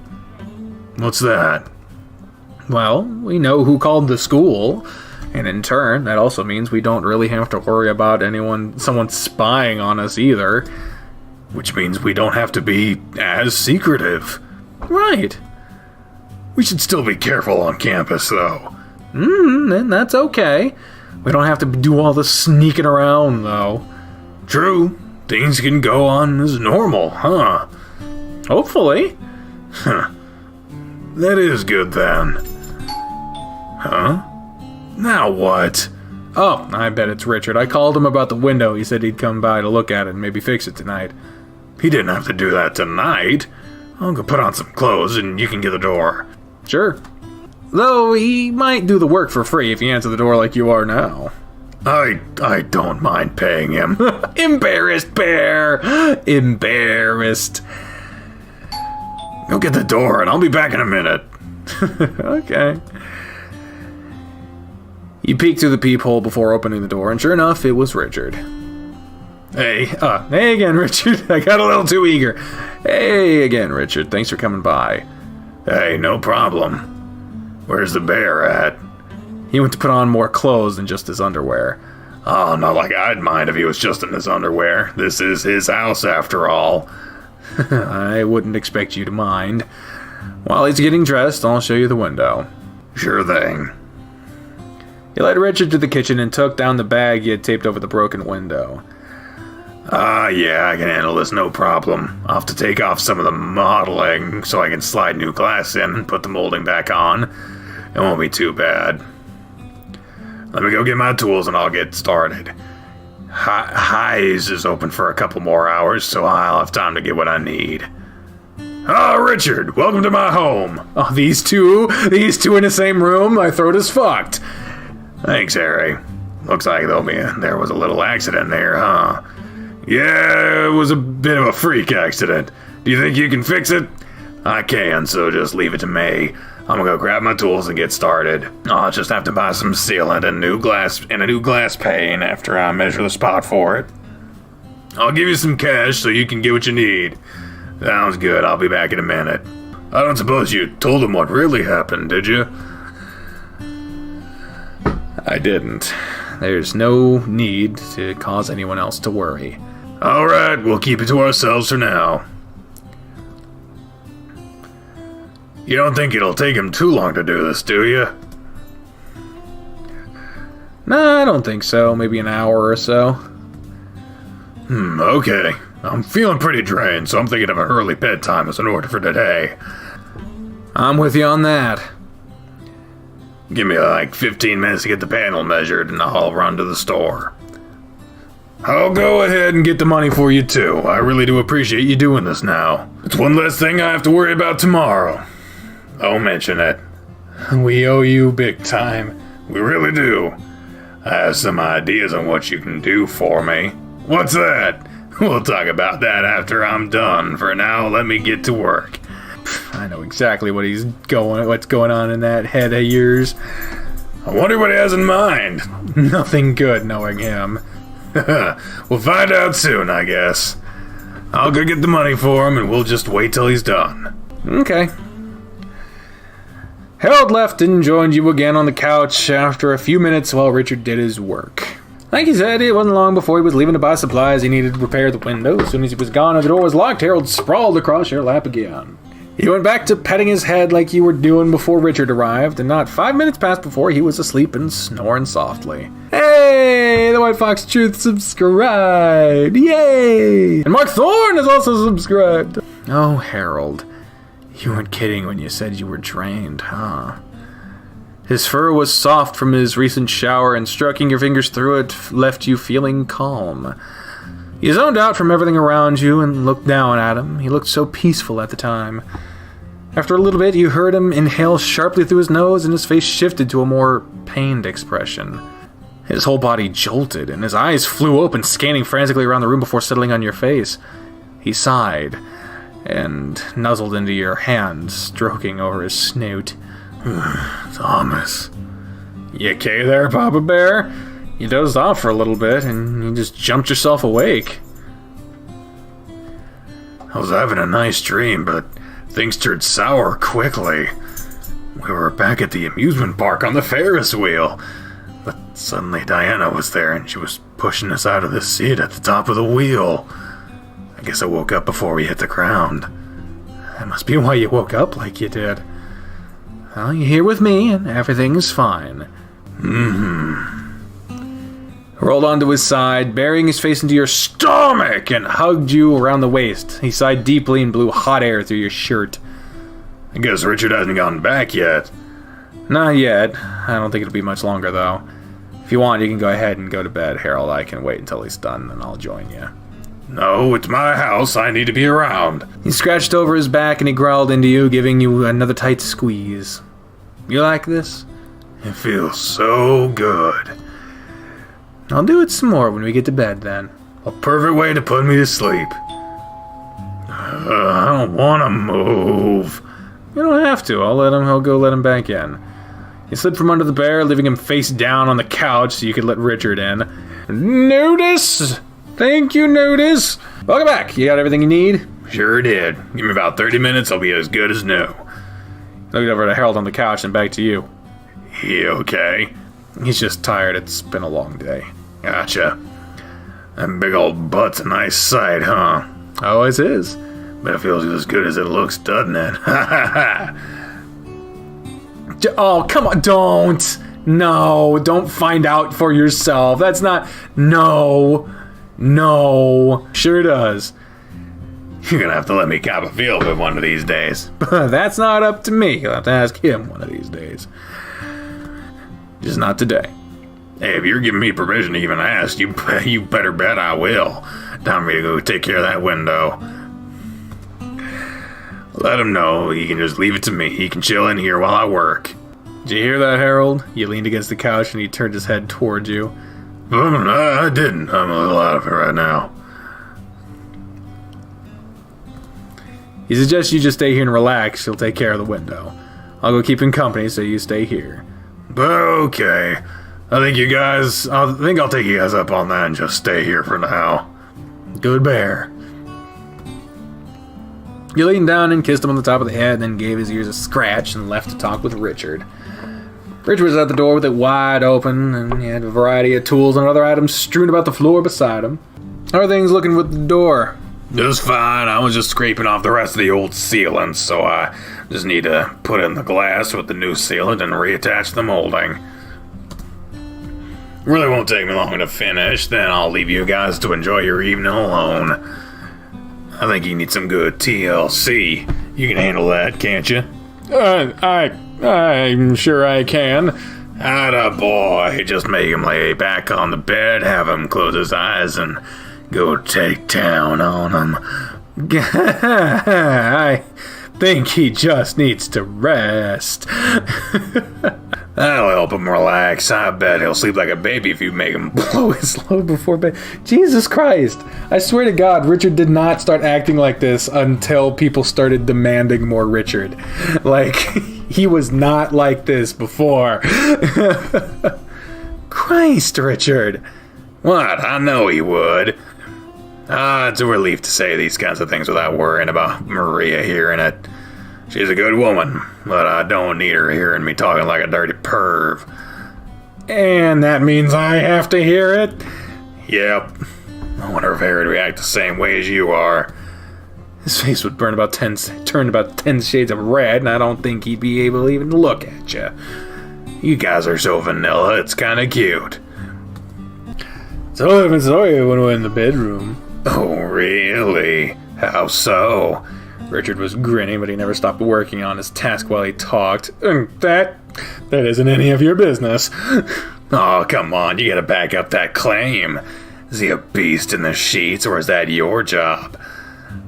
What's that? Well, we know who called the school, and in turn, that also means we don't really have to worry about someone spying on us either. Which means we don't have to be as secretive. Right. We should still be careful on campus, though. Then that's okay. We don't have to do all the sneaking around, though. True. Things can go on as normal, huh? Hopefully. Huh. That is good then. Huh? Now what? Oh, I bet it's Richard. I called him about the window. He said he'd come by to look at it and maybe fix it tonight. He didn't have to do that tonight. I'll go put on some clothes and you can get the door. Sure. Though he might do the work for free if you answer the door like you are now. I don't mind paying him. Embarrassed bear! Embarrassed. Go get the door and I'll be back in a minute. Okay. You peeked through the peephole before opening the door, and sure enough, it was Richard. Hey again, Richard. I got a little too eager. Hey again, Richard. Thanks for coming by. Hey, no problem. Where's the bear at? He went to put on more clothes than just his underwear. Oh, not like I'd mind if he was just in his underwear. This is his house, after all. I wouldn't expect you to mind. While he's getting dressed, I'll show you the window. Sure thing. He led Richard to the kitchen and took down the bag he had taped over the broken window. Yeah, I can handle this, no problem. I'll have to take off some of the modeling so I can slide new glass in and put the molding back on. It won't be too bad. Let me go get my tools and I'll get started. Highs is open for a couple more hours, so I'll have time to get what I need. Oh, Richard, welcome to my home. Oh, these two in the same room? My throat is fucked. Thanks, Harry. Looks like there was a little accident there, huh? Yeah, it was a bit of a freak accident. Do you think you can fix it? I can, so just leave it to me. I'm gonna go grab my tools and get started. I'll just have to buy some sealant and a new glass pane after I measure the spot for it. I'll give you some cash so you can get what you need. Sounds good, I'll be back in a minute. I don't suppose you told him what really happened, did you? I didn't. There's no need to cause anyone else to worry. Alright, we'll keep it to ourselves for now. You don't think it'll take him too long to do this, do you? No, I don't think so. Maybe an hour or so. Okay. I'm feeling pretty drained, so I'm thinking of an early bedtime as an order for today. I'm with you on that. Give me like 15 minutes to get the panel measured, and I'll run to the store. I'll go ahead and get the money for you, too. I really do appreciate you doing this now. It's one less thing I have to worry about tomorrow. Don't mention it. We owe you big time. We really do. I have some ideas on what you can do for me. What's that? We'll talk about that after I'm done. For now, let me get to work. I know exactly what's going on in that head of yours. I wonder what he has in mind. Nothing good, knowing him. We'll find out soon, I guess. I'll go get the money for him, and we'll just wait till he's done. Okay. Harold left and joined you again on the couch after a few minutes while Richard did his work. Like he said, it wasn't long before he was leaving to buy supplies he needed to repair the window. As soon as he was gone and the door was locked, Harold sprawled across your lap again. He went back to petting his head like you were doing before Richard arrived, and not 5 minutes passed before he was asleep and snoring softly. Hey, the White Fox Truth subscribed! Yay! And Mark Thorne is also subscribed! Oh, Harold, you weren't kidding when you said you were drained, huh? His fur was soft from his recent shower, and stroking your fingers through it left you feeling calm. You zoned out from everything around you and looked down at him. He looked so peaceful at the time. After a little bit, you heard him inhale sharply through his nose, and his face shifted to a more pained expression. His whole body jolted, and his eyes flew open, scanning frantically around the room before settling on your face. He sighed and nuzzled into your hand, stroking over his snoot. Thomas. You okay there, Papa Bear? You dozed off for a little bit, and you just jumped yourself awake. I was having a nice dream, but things turned sour quickly. We were back at the amusement park on the Ferris wheel, but suddenly Diana was there, and she was pushing us out of the seat at the top of the wheel. I guess I woke up before we hit the ground. That must be why you woke up like you did. Well, you're here with me, and everything's fine. Rolled onto his side, burying his face into your stomach, and hugged you around the waist. He sighed deeply and blew hot air through your shirt. I guess Richard hasn't gotten back yet. Not yet. I don't think it'll be much longer, though. If you want, you can go ahead and go to bed, Harold. I can wait until he's done, and I'll join you. No, it's my house. I need to be around. He scratched over his back and he growled into you, giving you another tight squeeze. You like this? It feels so good. I'll do it some more when we get to bed, then. A perfect way to put me to sleep. I don't want to move. You don't have to. I'll go let him back in. He slid from under the bear, leaving him face down on the couch so you could let Richard in. Notice! Thank you, Notice! Welcome back. You got everything you need? Sure did. Give me about 30 minutes, I'll be as good as new. Looked over to Harold on the couch and back to you. He okay? He's just tired. It's been a long day. Gotcha. That big old butt's a nice sight, huh? Always is. But it feels as good as it looks, doesn't it? Oh, come on. Don't. No, don't find out for yourself. That's not... No. Sure does. You're gonna have to let me cop a feel of it one of these days. That's not up to me. You'll have to ask him one of these days. Just not today. Hey, if you're giving me permission to even ask, you better bet I will. Time for me to go take care of that window. Let him know he can just leave it to me. He can chill in here while I work. Did you hear that, Harold? You leaned against the couch and he turned his head towards you. I didn't. I'm a little out of it right now. He suggests you just stay here and relax. He'll take care of the window. I'll go keep him company, so you stay here. Okay. I think I'll take you guys up on that and just stay here for now. Good bear. You leaned down and kissed him on the top of the head, then gave his ears a scratch and left to talk with Richard. Richard was at the door with it wide open, and he had a variety of tools and other items strewn about the floor beside him. How are things looking with the door? Just fine. I was just scraping off the rest of the old sealant, so I just need to put in the glass with the new sealant and reattach the molding. Really won't take me long to finish, then I'll leave you guys to enjoy your evening alone. I think you need some good TLC. You can handle that, can't you? I'm sure I can. Atta boy, just make him lay back on the bed, have him close his eyes, and go take down on him. I think he just needs to rest. That'll help him relax. I bet he'll sleep like a baby if you make him blow his load before bed. Jesus Christ. I swear to God, Richard did not start acting like this until people started demanding more Richard. Like, he was not like this before. Christ, Richard. What? I know he would. It's a relief to say these kinds of things without worrying about Maria hearing it. She's a good woman, but I don't need her hearing me talking like a dirty perv. And that means I have to hear it? Yep. I wonder if Harry would react the same way as you are. His face would turn about 10 shades of red, and I don't think he'd be able to even look at you. You guys are so vanilla, it's kind of cute. So I even saw you when we were in the bedroom. Oh, really? How so? Richard was grinning, but he never stopped working on his task while he talked. That isn't any of your business. Oh, come on, you gotta back up that claim. Is he a beast in the sheets, or is that your job?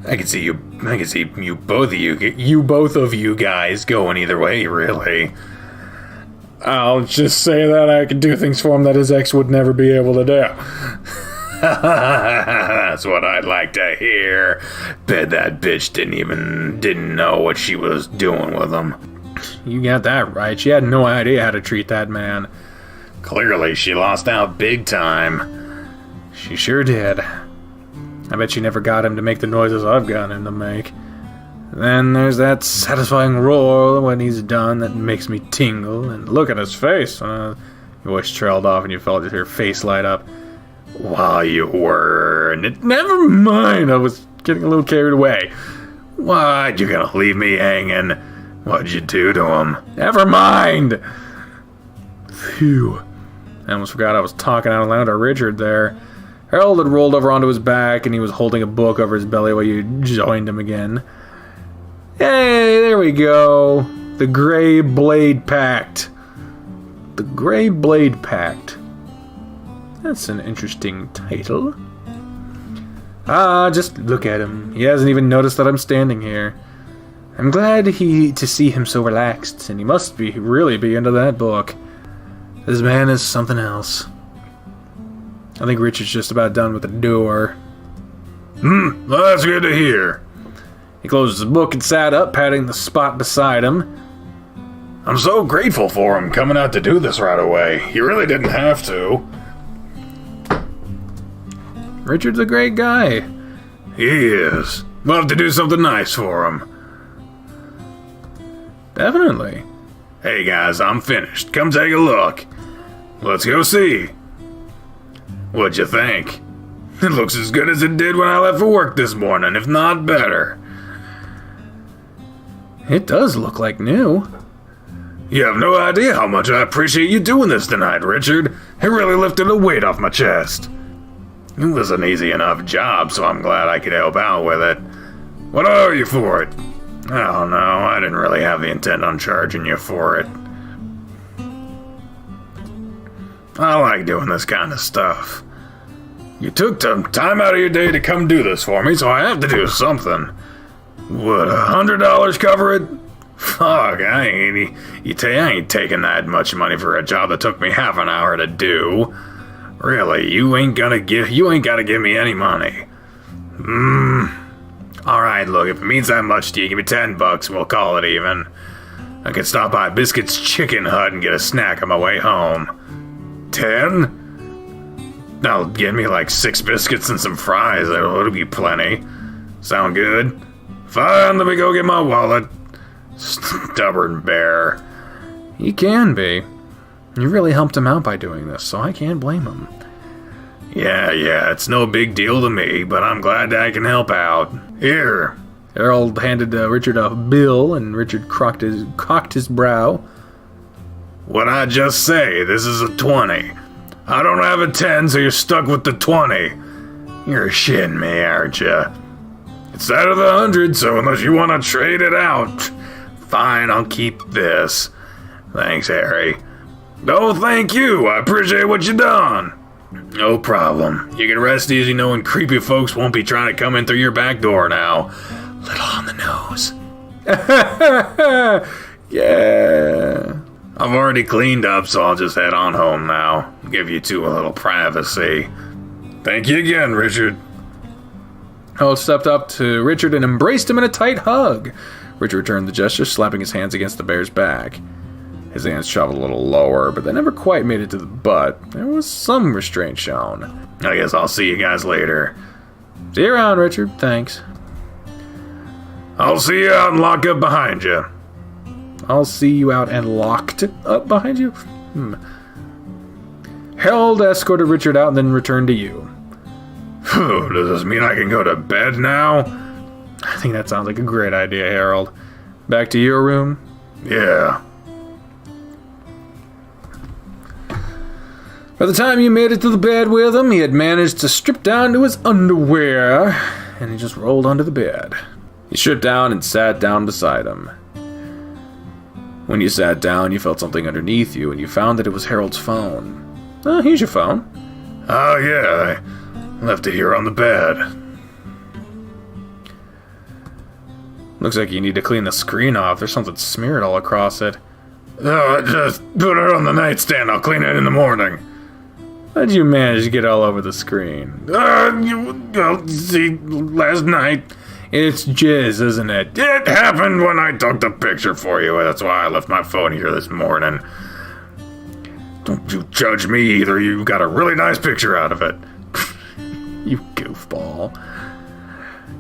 I can see both of you guys going either way, really. I'll just say that I can do things for him that his ex would never be able to do. That's what I'd like to hear. Bet that bitch didn't know what she was doing with him. You got that right. She had no idea how to treat that man. Clearly, she lost out big time. She sure did. I bet she never got him to make the noises I've gotten him to make. Then there's that satisfying roar when he's done that makes me tingle, and look at his face. Your voice trailed off and you felt your face light up. While you were... Never mind, I was getting a little carried away. What, you're gonna leave me hanging? What'd you do to him? Never mind! Phew. I almost forgot I was talking out loud to Richard there. Harold had rolled over onto his back, and he was holding a book over his belly while you joined him again. Hey, there we go. The Grey Blade Pact. The Grey Blade Pact. That's an interesting title. Just look at him. He hasn't even noticed that I'm standing here. I'm glad to see him so relaxed, and he must really be into that book. This man is something else. I think Richard's just about done with the door. Well, that's good to hear. He closed the book and sat up, patting the spot beside him. I'm so grateful for him coming out to do this right away. He really didn't have to. Richard's a great guy. He is. We'll have to do something nice for him. Definitely. Hey guys, I'm finished. Come take a look. Let's go see. What'd you think? It looks as good as it did when I left for work this morning, if not better. It does look like new. You have no idea how much I appreciate you doing this tonight, Richard. It really lifted a weight off my chest. It was an easy enough job, so I'm glad I could help out with it. What owe you for it? Oh no, I didn't really have the intent on charging you for it. I like doing this kind of stuff. You took some time out of your day to come do this for me, so I have to do something. Would $100 cover it? Fuck, I ain't taking that much money for a job that took me half an hour to do. Really, you ain't gotta give me any money. Alright, look, if it means that much to you, give me $10 and we'll call it even. I could stop by Biscuit's Chicken Hut and get a snack on my way home. 10? That'll get me like 6 biscuits and some fries. It'll be plenty. Sound good? Fine, let me go get my wallet. Stubborn bear. He can be. You really helped him out by doing this, so I can't blame him. Yeah, it's no big deal to me, but I'm glad I can help out. Here. Harold handed Richard a bill, and Richard cocked his brow. What'd I just say? This is a 20. I don't have a 10, so you're stuck with the 20. You're shitting me, aren't you? It's out of the 100, so unless you want to trade it out, fine, I'll keep this. Thanks, Harry. No, thank you. I appreciate what you done. No problem. You can rest easy knowing creepy folks won't be trying to come in through your back door now. Little on the nose. Yeah. I've already cleaned up, so I'll just head on home now. Give you two a little privacy. Thank you again, Richard. Harold stepped up to Richard and embraced him in a tight hug. Richard returned the gesture, slapping his hands against the bear's back. His hands traveled a little lower, but they never quite made it to the butt. There was some restraint shown. I guess I'll see you guys later. See you around, Richard. Thanks. I'll see you out and lock up behind you. I'll see you out and locked up behind you? Harold escorted Richard out and then returned to you. Phew, does this mean I can go to bed now? I think that sounds like a great idea, Harold. Back to your room? Yeah. By the time you made it to the bed with him, he had managed to strip down to his underwear, and he just rolled onto the bed. You stripped down and sat down beside him. When you sat down, you felt something underneath you, and you found that it was Harold's phone. Oh, here's your phone. Oh, yeah, I left it here on the bed. Looks like you need to clean the screen off. There's something smeared all across it. Oh, just put it on the nightstand. I'll clean it in the morning. How'd you manage to get all over the screen? See, last night. It's jizz, isn't it? It happened when I took the picture for you. That's why I left my phone here this morning. Don't you judge me either. You got a really nice picture out of it. You goofball.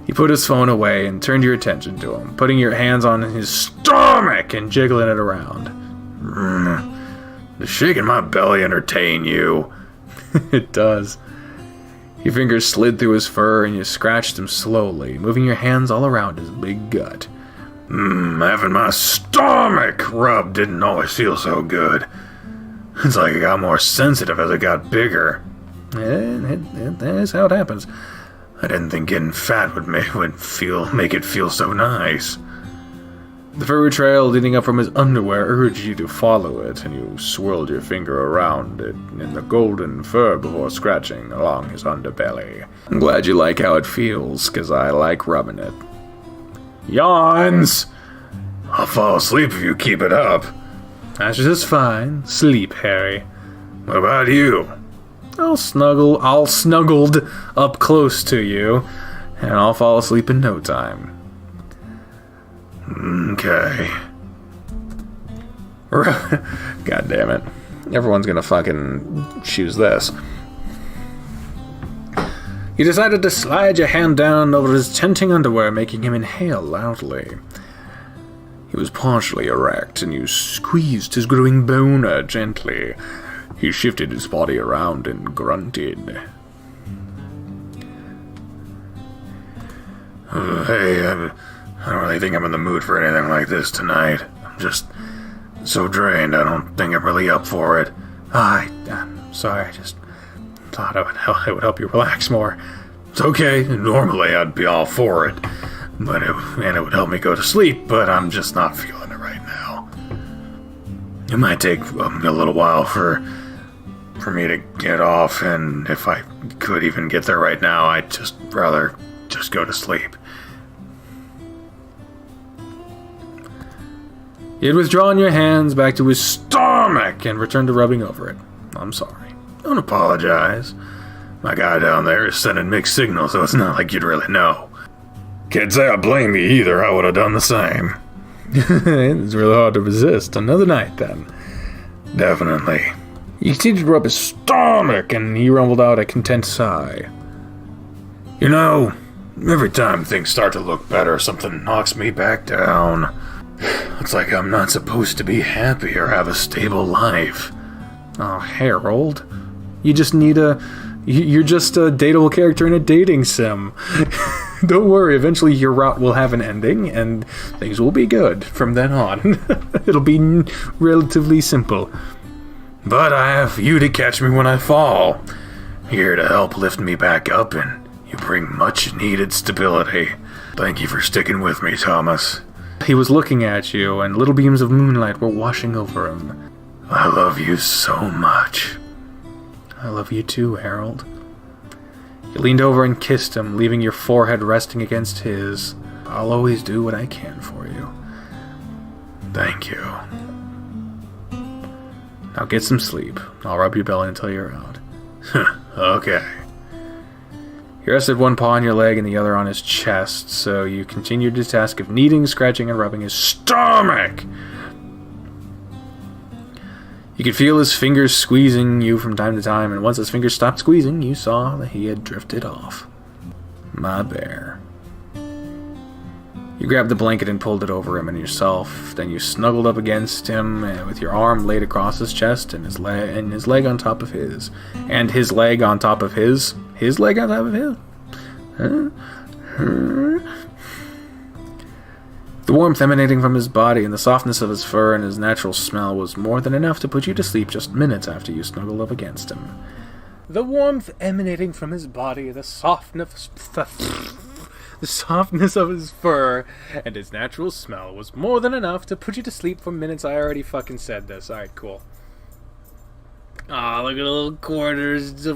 He put his phone away and turned your attention to him, putting your hands on his stomach and jiggling it around. Does shaking my belly entertain you? It does. Your fingers slid through his fur and you scratched him slowly, moving your hands all around his big gut. Having my stomach rubbed didn't always feel so good. It's like it got more sensitive as it got bigger. That's how it happens. I didn't think getting fat would make it feel so nice. The furry trail leading up from his underwear urged you to follow it, and you swirled your finger around it in the golden fur before scratching along his underbelly. I'm glad you like how it feels, 'cause I like rubbing it. Yawns! I'll fall asleep if you keep it up. That's just fine. Sleep, Harry. What about you? I'll snuggled up close to you, and I'll fall asleep in no time. Okay. God damn it. Everyone's gonna fucking choose this. You decided to slide your hand down over his tempting underwear, making him inhale loudly. He was partially erect, and you squeezed his growing boner gently. He shifted his body around and grunted. Hey, I don't really think I'm in the mood for anything like this tonight. I'm just so drained, I don't think I'm really up for it. I'm sorry, I just thought it would help you relax more. It's okay, normally I'd be all for it, but it would help me go to sleep, but I'm just not feeling it right now. It might take a little while for me to get off, and if I could even get there right now, I'd just rather just go to sleep. He had withdrawn your hands back to his stomach and returned to rubbing over it. I'm sorry. Don't apologize. My guy down there is sending mixed signals, so it's not like you'd really know. Can't say I blame you either. I would have done the same. It's really hard to resist. Another night, then. Definitely. You continued to rub his stomach, and he rumbled out a content sigh. You know, every time things start to look better, something knocks me back down. Looks like I'm not supposed to be happy or have a stable life. Oh, Harold. You're just a dateable character in a dating sim. Don't worry, eventually your route will have an ending, and things will be good from then on. It'll be relatively simple. But I have you to catch me when I fall. Here to help lift me back up, and you bring much needed stability. Thank you for sticking with me, Thomas. He was looking at you, and little beams of moonlight were washing over him. I love you so much. I love you too, Harold. You leaned over and kissed him, leaving your forehead resting against his. I'll always do what I can for you. Thank you. Now get some sleep. I'll rub your belly until you're out. Okay. He rested one paw on your leg and the other on his chest, so you continued his task of kneading, scratching, and rubbing his stomach. You could feel his fingers squeezing you from time to time, and once his fingers stopped squeezing, you saw that he had drifted off. My bear. You grabbed the blanket and pulled it over him and yourself. Then you snuggled up against him with your arm laid across his chest and his leg on top of his. And his leg on top of his. His leg on top of his? The warmth emanating from his body and the softness of his fur and his natural smell was more than enough to put you to sleep just minutes after you snuggled up against him. The warmth emanating from his body, the softness of his fur, and his natural smell was more than enough to put you to sleep for minutes. I already fucking said this. Alright, cool. Ah, look at the little quarters. I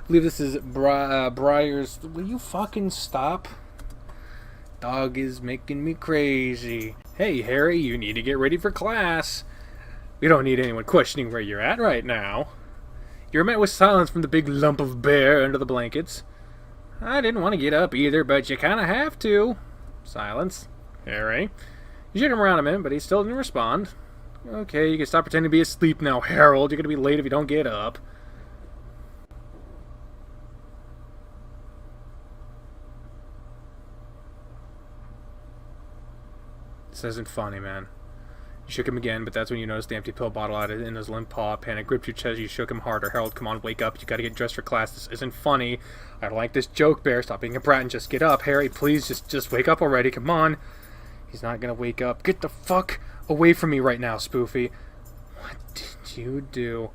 believe this is Briar's. Will you fucking stop? Dog is making me crazy. Hey, Harry, you need to get ready for class. We don't need anyone questioning where you're at right now. You're met with silence from the big lump of bear under the blankets. I didn't want to get up either, but you kind of have to. Silence. Harry. You shook him around a minute, but he still didn't respond. Okay, you can stop pretending to be asleep now, Harold. You're going to be late if you don't get up. This isn't funny, man. You shook him again, but that's when you noticed the empty pill bottle out in his limp paw. Panic gripped your chest. You shook him harder. Harold, come on, wake up. You gotta get dressed for class. This isn't funny. I don't like this joke, Bear. Stop being a brat and just get up. Harry, please, just wake up already. Come on. He's not gonna wake up. Get the fuck away from me right now, Spoofy. What did you do?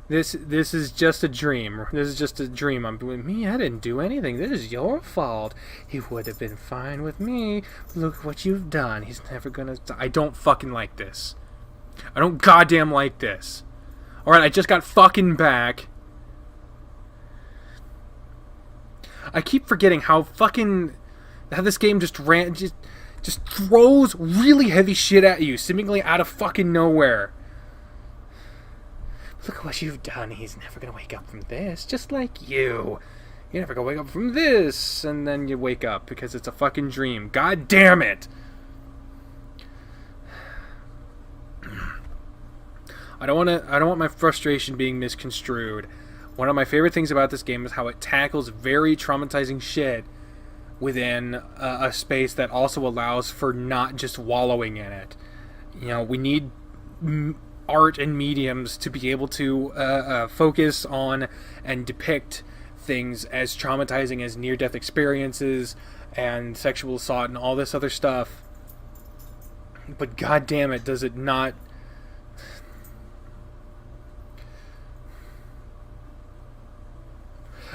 This is just a dream. This is just a dream. I'm doing me. I didn't do anything. This is your fault. He would have been fine with me. Look what you've done. He's never gonna. I don't fucking like this. I don't goddamn like this. All right, I just got fucking back. I keep forgetting how this game just throws really heavy shit at you, seemingly out of fucking nowhere. Look at what you've done. He's never gonna wake up from this, just like you. You're never gonna wake up from this, and then you wake up because it's a fucking dream. God damn it! I don't want my frustration being misconstrued. One of my favorite things about this game is how it tackles very traumatizing shit within a space that also allows for not just wallowing in it. You know, we need art and mediums to be able to focus on and depict things as traumatizing as near-death experiences and sexual assault and all this other stuff. But god damn it, does it not...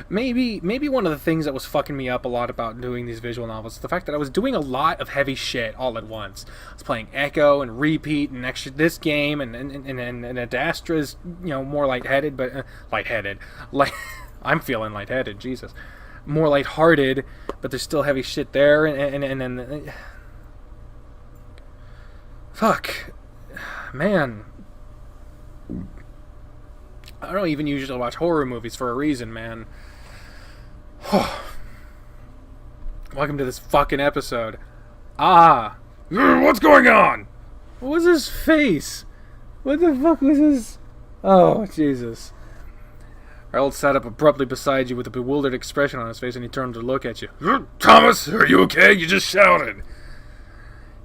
Maybe one of the things that was fucking me up a lot about doing these visual novels is the fact that I was doing a lot of heavy shit all at once. I was playing Echo and Repeat and extra this game and Adastra's, you know, more lightheaded, but lightheaded. Like I'm feeling lightheaded, Jesus. More lighthearted, but there's still heavy shit there and fuck, man. I don't even usually watch horror movies for a reason, man. Welcome to this fucking episode. What's going on? What was his face? What the fuck was his... Oh, Jesus. Harold sat up abruptly beside you with a bewildered expression on his face, and he turned to look at you. Thomas, are you okay? You just shouted.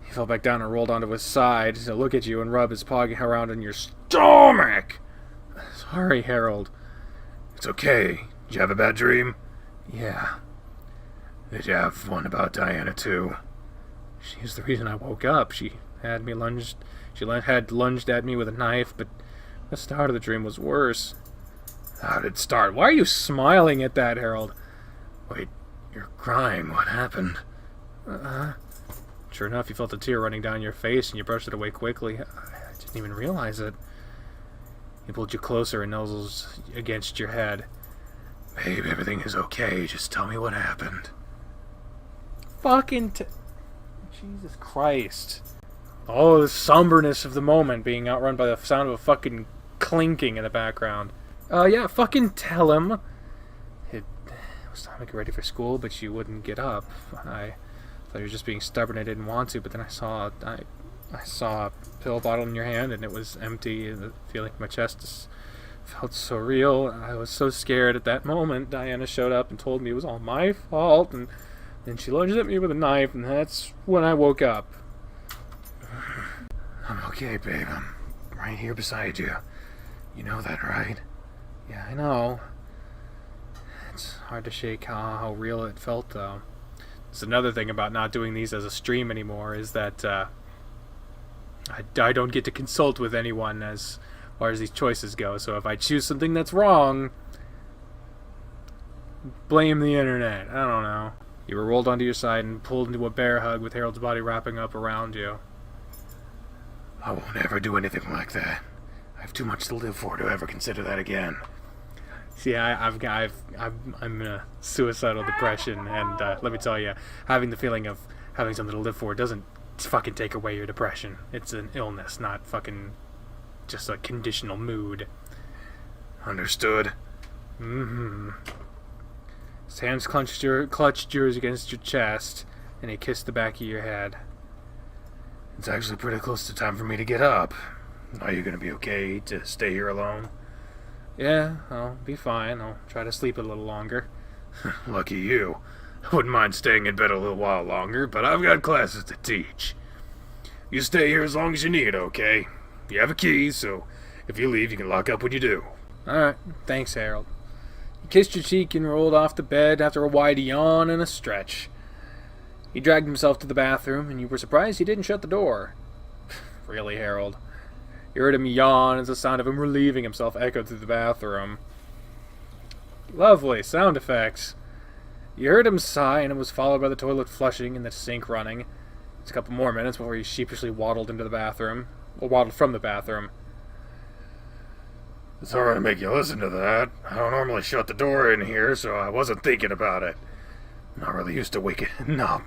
He fell back down and rolled onto his side to look at you and rub his paw around in your stomach. Sorry, Harold. It's okay. Did you have a bad dream? Yeah. Did you have one about Diana, too? She's the reason I woke up. She had lunged at me with a knife, but the start of the dream was worse. How did it start? Why are you smiling at that, Harold? Wait, you're crying. What happened? Sure enough, you felt a tear running down your face, and you brushed it away quickly. I didn't even realize it. He pulled you closer and nuzzles against your head. Babe, everything is okay. Just tell me what happened. Jesus Christ. Oh, the somberness of the moment being outrun by the sound of a fucking clinking in the background. Yeah, fucking tell him. It was time to get ready for school, but you wouldn't get up. I thought you were just being stubborn. I didn't want to, but then I saw a pill bottle in your hand, and it was empty, and the feeling in my chest just felt so real. I was so scared at that moment. Diana showed up and told me it was all my fault, and then she lunged at me with a knife, and that's when I woke up. I'm okay, babe. I'm right here beside you. You know that, right? Yeah, I know. It's hard to shake how real it felt, though. It's another thing about not doing these as a stream anymore is that I don't get to consult with anyone as far as these choices go. So if I choose something that's wrong, blame the internet. I don't know. You were rolled onto your side and pulled into a bear hug with Harold's body wrapping up around you. I won't ever do anything like that. I have too much to live for to ever consider that again. See, I'm in a suicidal depression, and let me tell you, having the feeling of having something to live for doesn't fucking take away your depression. It's an illness, not fucking just a conditional mood. Understood. Mm-hmm. His hands clutched yours against your chest, and he kissed the back of your head. It's actually pretty close to time for me to get up. Are you going to be okay to stay here alone? Yeah, I'll be fine. I'll try to sleep a little longer. Lucky you. I wouldn't mind staying in bed a little while longer, but I've got classes to teach. You stay here as long as you need, okay? You have a key, so if you leave, you can lock up when you do. Alright, thanks, Harold. He kissed your cheek and rolled off the bed after a wide yawn and a stretch. He dragged himself to the bathroom, and you were surprised he didn't shut the door. Really, Harold? You heard him yawn as the sound of him relieving himself echoed through the bathroom. Lovely sound effects. You heard him sigh, and it was followed by the toilet flushing and the sink running. It's a couple more minutes before he sheepishly waddled into the bathroom. Or waddled from the bathroom. Sorry to make you listen to that. I don't normally shut the door in here, so I wasn't thinking about it. I'm not really used to waking up.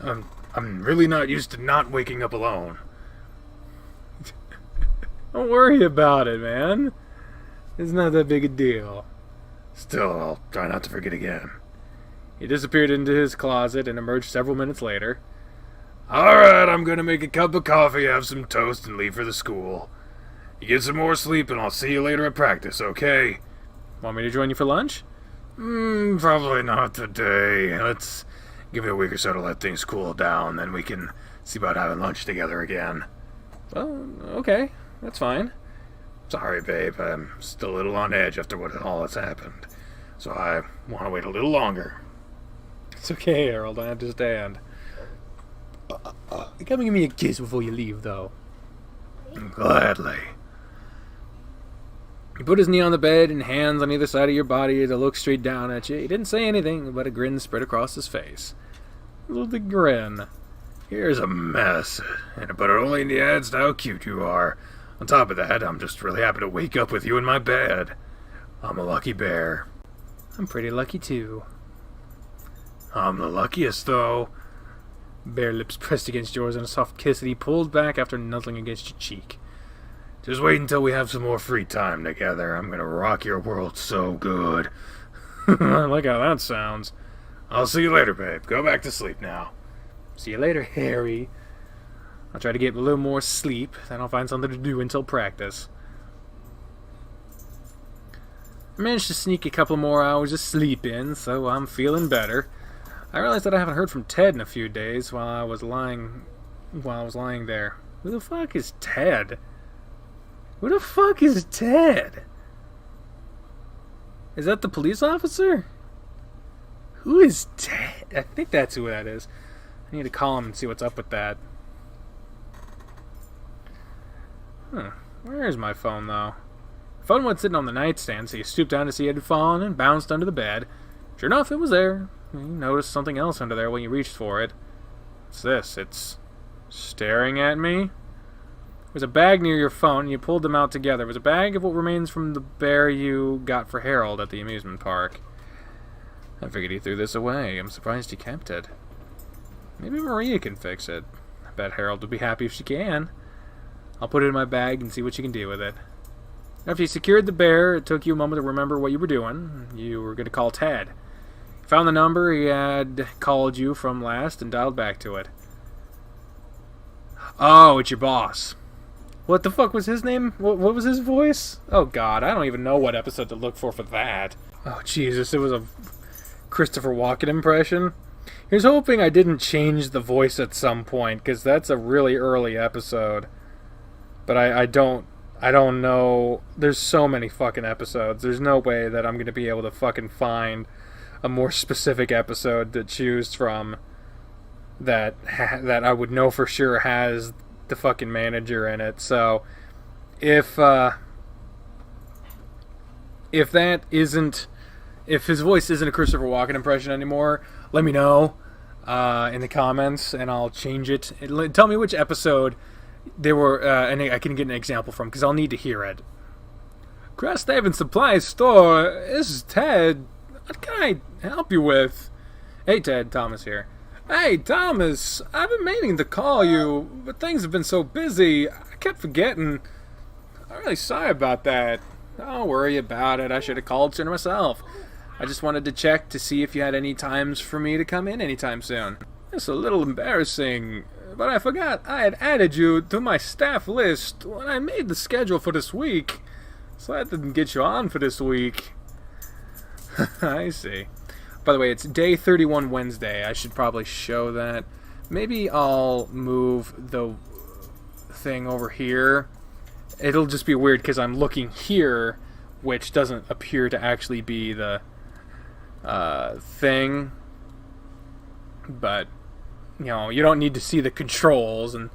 I'm really not used to not waking up alone. Don't worry about it, man. It's not that big a deal. Still, I'll try not to forget again. He disappeared into his closet and emerged several minutes later. Alright, I'm gonna make a cup of coffee, have some toast, and leave for the school. You get some more sleep, and I'll see you later at practice, okay? Want me to join you for lunch? Probably not today. Let's give it a week or so to let things cool down, then we can see about having lunch together again. Well, okay. That's fine. Sorry, babe. I'm still a little on edge after all that's happened. So I want to wait a little longer. It's okay, Harold. I understand. Come and give me a kiss before you leave, though. Gladly. He put his knee on the bed and hands on either side of your body to look straight down at you. He didn't say anything, but a grin spread across his face. The grin. Here's a mess, but it only adds to how cute you are. On top of that, I'm just really happy to wake up with you in my bed. I'm a lucky bear. I'm pretty lucky, too. I'm the luckiest, though. Bare lips pressed against yours in a soft kiss that he pulled back after nuzzling against your cheek. Just wait until we have some more free time together. I'm gonna rock your world so good. I like how that sounds. I'll see you later, babe. Go back to sleep now. See you later, Harry. I'll try to get a little more sleep, then I'll find something to do until practice. I managed to sneak a couple more hours of sleep in, so I'm feeling better. I realized that I haven't heard from Ted in a few days while I was lying there. Who the fuck is Ted? Who the fuck is Ted? Is that the police officer? Who is Ted? I think that's who that is. I need to call him and see what's up with that. Where is my phone, though? The phone was sitting on the nightstand, so you stooped down to see it had fallen and bounced under the bed. Sure enough, it was there. You noticed something else under there when you reached for it. What's this? It's staring at me? There was a bag near your phone, and you pulled them out together. It was a bag of what remains from the bear you got for Harold at the amusement park. I figured he threw this away. I'm surprised he kept it. Maybe Maria can fix it. I bet Harold would be happy if she can. I'll put it in my bag and see what she can do with it. After you secured the bear, it took you a moment to remember what you were doing. You were going to call Ted. You found the number he had called you from last and dialed back to it. Oh, it's your boss. What the fuck was his name? What was his voice? Oh god, I don't even know what episode to look for that. Oh Jesus, it was a Christopher Walken impression. Here's hoping I didn't change the voice at some point, because that's a really early episode. But I don't know. There's so many fucking episodes. There's no way that I'm going to be able to fucking find a more specific episode to choose from that I would know for sure has the fucking manager in it. So if his voice isn't a Christopher Walken impression anymore, let me know in the comments and I'll change it. Tell me which episode they were, and I can get an example from, because I'll need to hear it. Crest Haven Supply Store, this is Ted. What can I help you with? Hey Ted, Thomas here. Hey Thomas, I've been meaning to call you, but things have been so busy, I kept forgetting. I'm really sorry about that. Don't worry about it, I should have called sooner myself. I just wanted to check to see if you had any times for me to come in anytime soon. It's a little embarrassing, but I forgot I had added you to my staff list when I made the schedule for this week, so I didn't get you on for this week. I see. By the way, it's day 31 Wednesday. I should probably show that. Maybe I'll move the thing over here. It'll just be weird because I'm looking here, which doesn't appear to actually be the thing. But you don't need to see the controls, and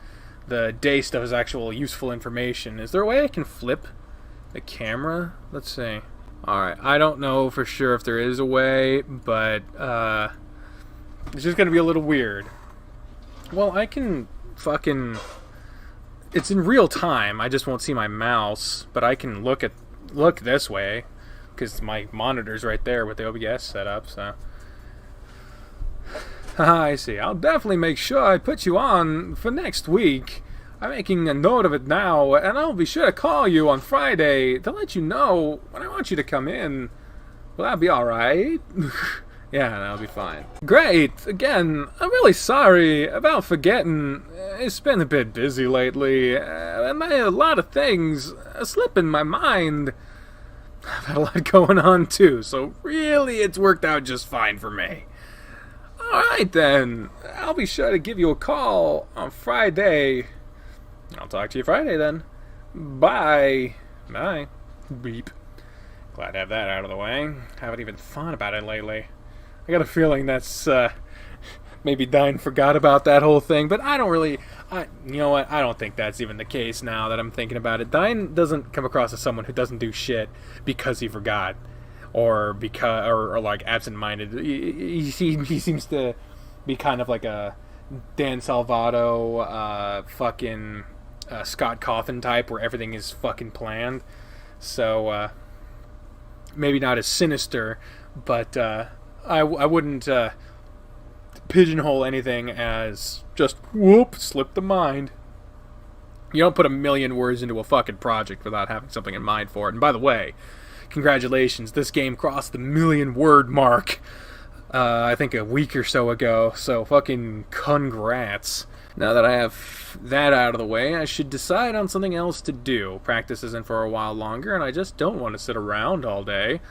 the day stuff is actual useful information. Is there a way I can flip the camera? Let's see. Alright, I don't know for sure if there is a way, but it's just gonna be a little weird. Well, I can fucking... It's in real time, I just won't see my mouse, but I can look this way, because my monitor's right there with the OBS set up, so... I see. I'll definitely make sure I put you on for next week. I'm making a note of it now, and I'll be sure to call you on Friday to let you know when I want you to come in. Will that be alright? Yeah, that'll be fine. Great! Again, I'm really sorry about forgetting. It's been a bit busy lately, and a lot of things slip in my mind. I've had a lot going on too, so really it's worked out just fine for me. Alright then, I'll be sure to give you a call on Friday. I'll talk to you Friday then. Bye. Bye. Beep. Glad to have that out of the way. Haven't even thought about it lately. I got a feeling that's, maybe Dine forgot about that whole thing, but I don't really, you know what, I don't think that's even the case now that I'm thinking about it. Dine doesn't come across as someone who doesn't do shit because he forgot, or because, or like absent-minded. He seems to be kind of like a Dan Salvato, fucking Scott Cawthon type, where everything is fucking planned. So, maybe not as sinister, but, I wouldn't pigeonhole anything as just, whoop, slipped the mind. You don't put a million words into a fucking project without having something in mind for it. And by the way, congratulations, this game crossed the 1,000,000 word mark, I think a week or so ago, so fucking congrats. Now that I have that out of the way, I should decide on something else to do. Practice isn't for a while longer, and I just don't want to sit around all day.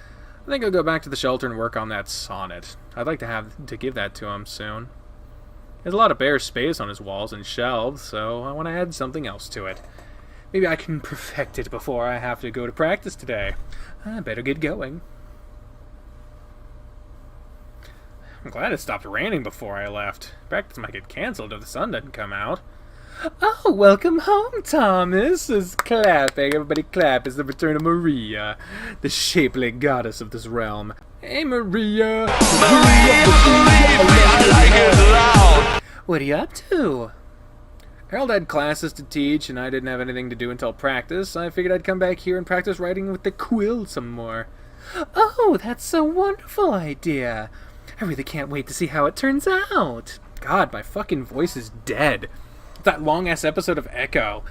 I think I'll go back to the shelter and work on that sonnet. I'd like to give that to him soon. There's a lot of bare space on his walls and shelves, so I want to add something else to it. Maybe I can perfect it before I have to go to practice today. I better get going. I'm glad it stopped raining before I left. Practice might get cancelled if the sun doesn't come out. Oh, welcome home, Thomas. Let's clapping. Everybody clap as the return of Maria, the shapely goddess of this realm. Hey, Maria. Maria, I like it loud. What are you up to? Harold had classes to teach, and I didn't have anything to do until practice. I figured I'd come back here and practice writing with the quill some more. Oh, that's a wonderful idea. I really can't wait to see how it turns out. God, my fucking voice is dead. That long-ass episode of Echo.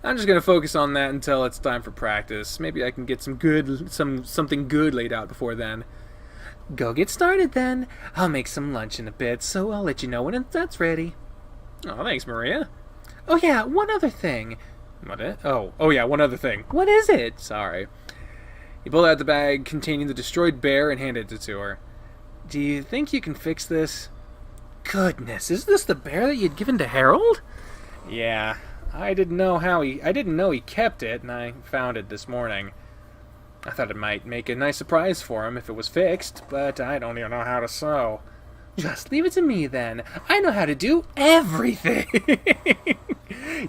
I'm just gonna focus on that until it's time for practice. Maybe I can get something good laid out before then. Go get started then. I'll make some lunch in a bit, so I'll let you know when that's ready. Oh, thanks, Maria. Oh yeah, one other thing. What it? Oh yeah, one other thing. What is it? Sorry. He pulled out the bag containing the destroyed bear and handed it to her. Do you think you can fix this? Goodness, is this the bear that you'd given to Harold? Yeah, I didn't know he kept it, and I found it this morning. I thought it might make a nice surprise for him if it was fixed, but I don't even know how to sew. Just leave it to me then. I know how to do everything.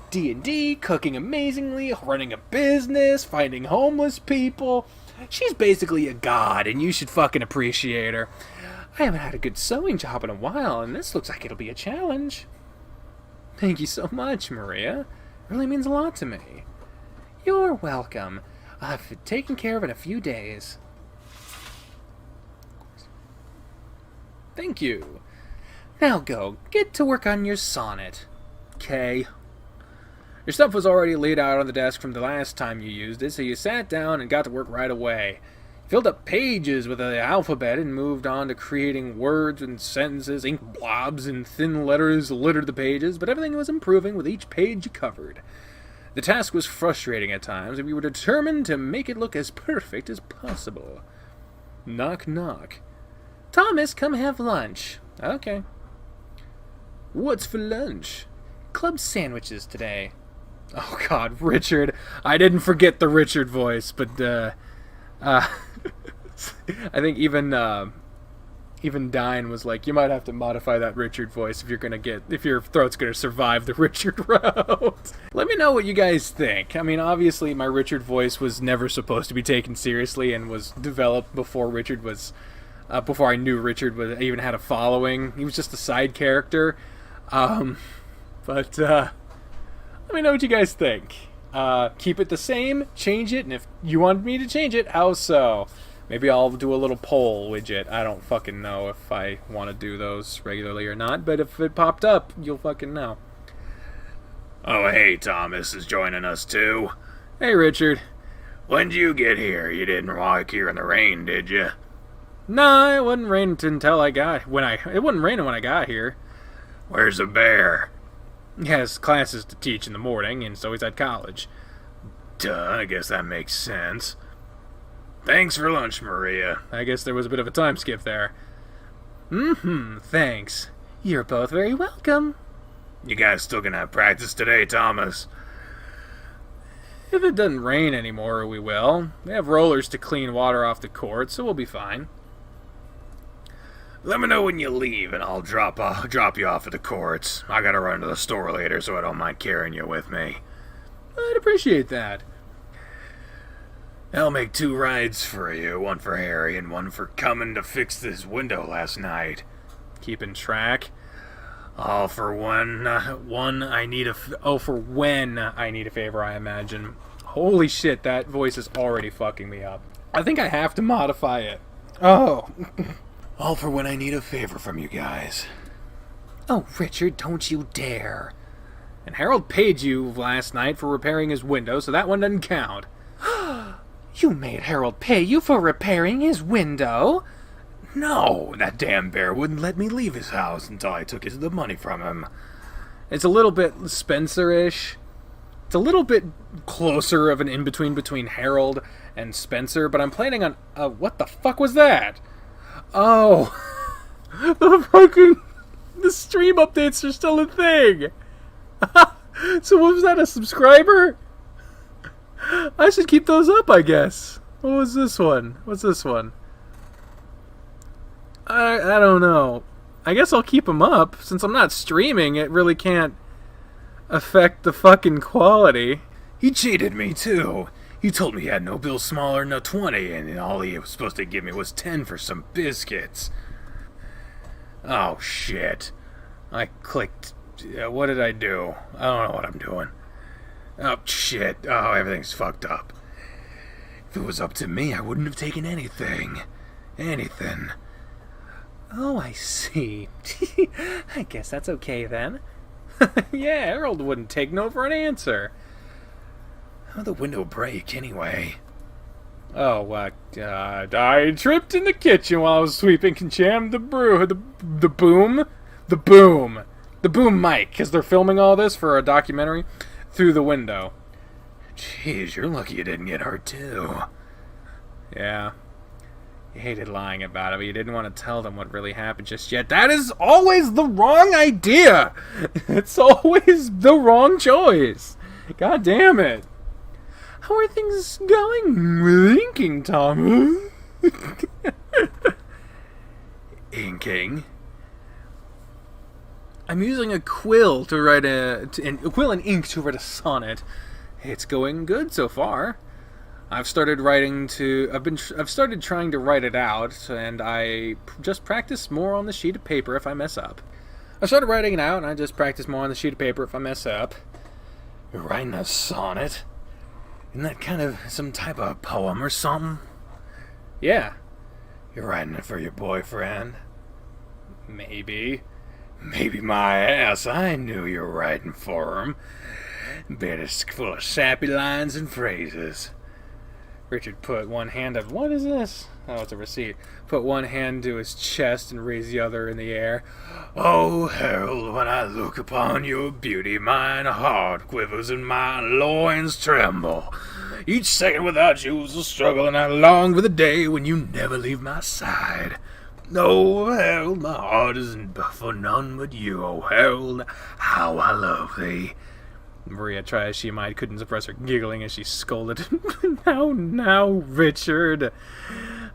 D&D, cooking amazingly, running a business, finding homeless people. She's basically a god, and you should fucking appreciate her. I haven't had a good sewing job in a while, and this looks like it'll be a challenge. Thank you so much, Maria. It really means a lot to me. You're welcome. I'll have it taken care of in a few days. Thank you. Now go, get to work on your sonnet. Okay. Your stuff was already laid out on the desk from the last time you used it, so you sat down and got to work right away. Filled up pages with the alphabet and moved on to creating words and sentences. Ink blobs and thin letters littered the pages, but everything was improving with each page you covered. The task was frustrating at times, and we were determined to make it look as perfect as possible. Knock, knock. Thomas, come have lunch. Okay. What's for lunch? Club sandwiches today. Oh God, Richard. I didn't forget the Richard voice, but I think even Even Dine was like, you might have to modify that Richard voice if your throat's gonna survive the Richard route. Let me know what you guys think. I mean, obviously my Richard voice was never supposed to be taken seriously and was developed before before I knew Richard even had a following. He was just a side character. But let me know what you guys think. Keep it the same, change it, and if you want me to change it, how so? Maybe I'll do a little poll widget. I don't fucking know if I want to do those regularly or not, but if it popped up, you'll fucking know. Oh, hey, Thomas is joining us too. Hey, Richard. When'd you get here? You didn't walk here in the rain, did you? No, it wasn't raining until it wasn't raining when I got here. Where's the bear? He has classes to teach in the morning, and so he's at college. Duh, I guess that makes sense. Thanks for lunch, Maria. I guess there was a bit of a time skip there. Thanks. You're both very welcome. You guys still gonna have practice today, Thomas? If it doesn't rain anymore, we will. We have rollers to clean water off the court, so we'll be fine. Let me know when you leave, and I'll drop you off at the courts. I gotta run to the store later, so I don't mind carrying you with me. I'd appreciate that. I'll make 2 rides for you, one for Harry and one for coming to fix this window last night. Keeping track? All for when I need a favor, I imagine. Holy shit, that voice is already fucking me up. I think I have to modify it. Oh. All for when I need a favor from you guys. Oh, Richard, don't you dare. And Harold paid you last night for repairing his window, so that one doesn't count. You made Harold pay you for repairing his window? No, that damn bear wouldn't let me leave his house until I took the money from him. It's a little bit Spencer-ish. It's a little bit closer of an in-between between Harold and Spencer, but I'm planning on... what the fuck was that? Oh. The stream updates are still a thing. So what was that, a subscriber? I should keep those up, I guess. What was this one? What's this one? I don't know. I guess I'll keep them up. Since I'm not streaming, it really can't affect the fucking quality. He cheated me, too. He told me he had no bill smaller than a 20, and all he was supposed to give me was 10 for some biscuits. Oh, shit. I clicked... what did I do? I don't know what I'm doing. Oh, shit. Oh, everything's fucked up. If it was up to me, I wouldn't have taken anything. Anything. Oh, I see. I guess that's okay, then. Yeah, Harold wouldn't take no for an answer. How'd the window break, anyway? Oh, I tripped in the kitchen while I was sweeping and jammed the boom mic, because they're filming all this for a documentary, through the window. Jeez, you're lucky you didn't get hurt, too. Yeah. You hated lying about it, but you didn't want to tell them what really happened just yet. That is always the wrong idea! It's always the wrong choice. God damn it. How are things going with inking, Tom? Inking? I'm using a quill to write a quill and ink to write a sonnet. It's going good so far. I've started trying to write it out, and I just practice more on the sheet of paper if I mess up. I started writing it out, and I just practice more on the sheet of paper if I mess up. You're writing a sonnet? Isn't that kind of some type of poem or something? Yeah. You're writing it for your boyfriend? Maybe. Maybe my ass, I knew you were writing for him. Bet it's full of sappy lines and phrases. Richard put one hand up. What is this? Oh, it's a receipt. Put one hand to his chest and raised the other in the air. Oh, Harold, when I look upon your beauty, mine heart quivers and my loins tremble. Each second without you is a struggle, and I long for the day when you never leave my side. Oh, Harold, my heart isn't for none but you. Oh, Harold, how I love thee. Maria, try as she might, couldn't suppress her giggling as she scolded. Now, Richard.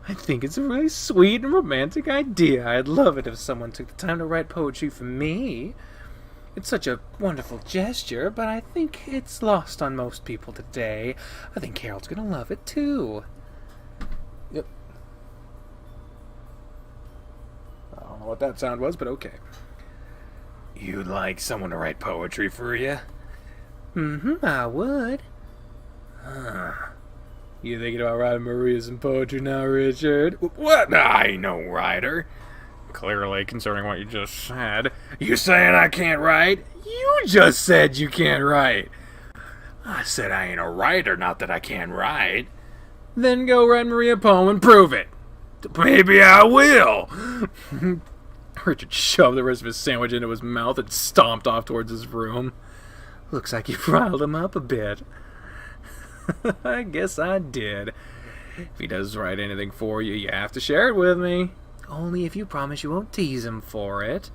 I think it's a really sweet and romantic idea. I'd love it if someone took the time to write poetry for me. It's such a wonderful gesture, but I think it's lost on most people today. I think Harold's gonna love it too. Yep. I don't know what that sound was, but okay. You'd like someone to write poetry for you? Mm-hmm, I would. You thinking about writing Maria some poetry now, Richard? What? I ain't no writer. Clearly, concerning what you just said. You saying I can't write? You just said you can't write. I said I ain't a writer, not that I can't write. Then go write Maria a poem and prove it. Maybe I will. Richard shoved the rest of his sandwich into his mouth and stomped off towards his room. Looks like you riled him up a bit. I guess I did. If he does write anything for you, you have to share it with me. Only if you promise you won't tease him for it.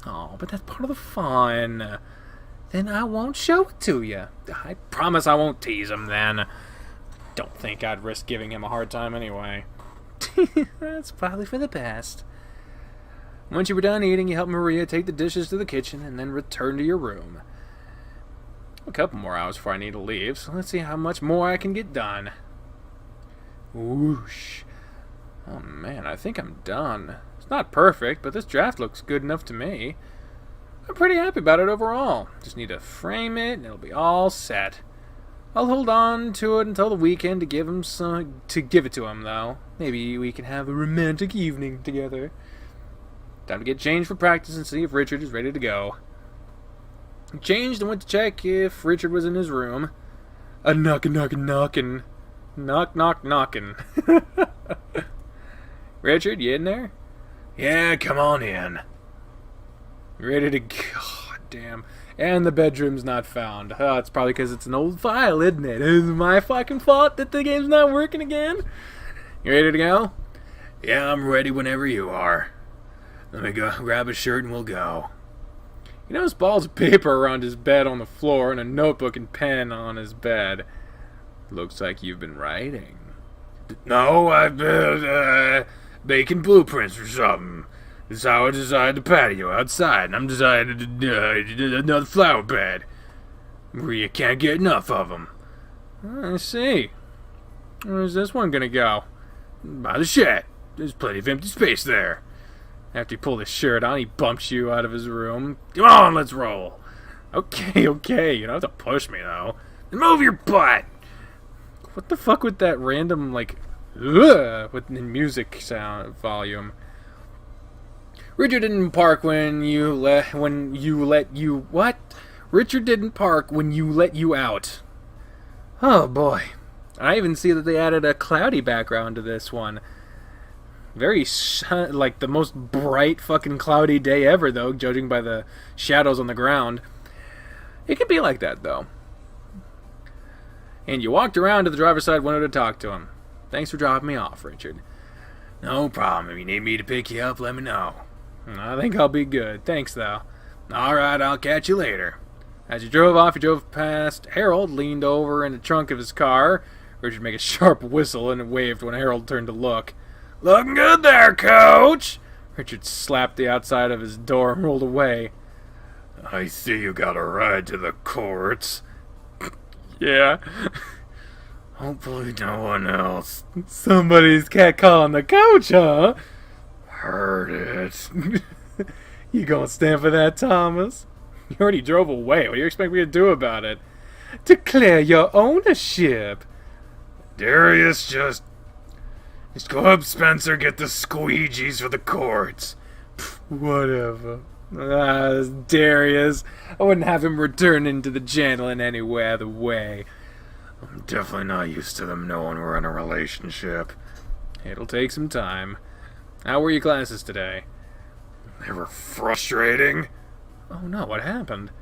Oh, but that's part of the fun. Then I won't show it to you. I promise I won't tease him then. Don't think I'd risk giving him a hard time anyway. That's probably for the best. Once you were done eating, you helped Maria take the dishes to the kitchen and then return to your room. A couple more hours before I need to leave, so let's see how much more I can get done. Whoosh. Oh man, I think I'm done. It's not perfect, but this draft looks good enough to me. I'm pretty happy about it overall. Just need to frame it and it'll be all set. I'll hold on to it until the weekend to give it to him though. Maybe we can have a romantic evening together. Time to get changed for practice and see if Richard is ready to go. Changed and went to check if Richard was in his room. A knockin'. Knock, knockin'. Richard, you in there? Yeah, come on in. Ready to go. God damn. And the bedroom's not found. Oh, it's probably because it's an old file, isn't it? Is it my fucking fault that the game's not working again? You ready to go? Yeah, I'm ready whenever you are. Let me go grab a shirt and we'll go. You notice balls of paper around his bed on the floor and a notebook and pen on his bed. Looks like you've been writing. No, I've been making blueprints for something. This is how I designed the patio outside, and I'm designing another flower bed. Maria can't get enough of them. I see. Where's this one gonna go? By the shed. There's plenty of empty space there. After he pulled his shirt on, he bumps you out of his room. Come on, let's roll. Okay. You don't have to push me, though. Move your butt. What the fuck with that random, like, with the music sound volume? Richard didn't park when you let you what? Richard didn't park when you let you out. Oh boy. I even see that they added a cloudy background to this one. Very, like, the most bright fucking cloudy day ever, though, judging by the shadows on the ground. It could be like that, though. And you walked around to the driver's side window to talk to him. Thanks for dropping me off, Richard. No problem. If you need me to pick you up, let me know. I think I'll be good. Thanks, though. Alright, I'll catch you later. As you drove off, you drove past Harold, leaned over in the trunk of his car. Richard made a sharp whistle and waved when Harold turned to look. Looking good there, Coach! Richard slapped the outside of his door and rolled away. I see you got a ride to the courts. Yeah. Hopefully no one else. Somebody's catcalling the coach, huh? Heard it. You gonna stand for that, Thomas? You already drove away. What do you expect me to do about it? Declare your ownership. Darius, just go up, Spencer, get the squeegees for the courts. Whatever. Darius. I wouldn't have him return into the channel in any other way. I'm definitely not used to them knowing we're in a relationship. It'll take some time. How were your classes today? They were frustrating. Oh no, what happened?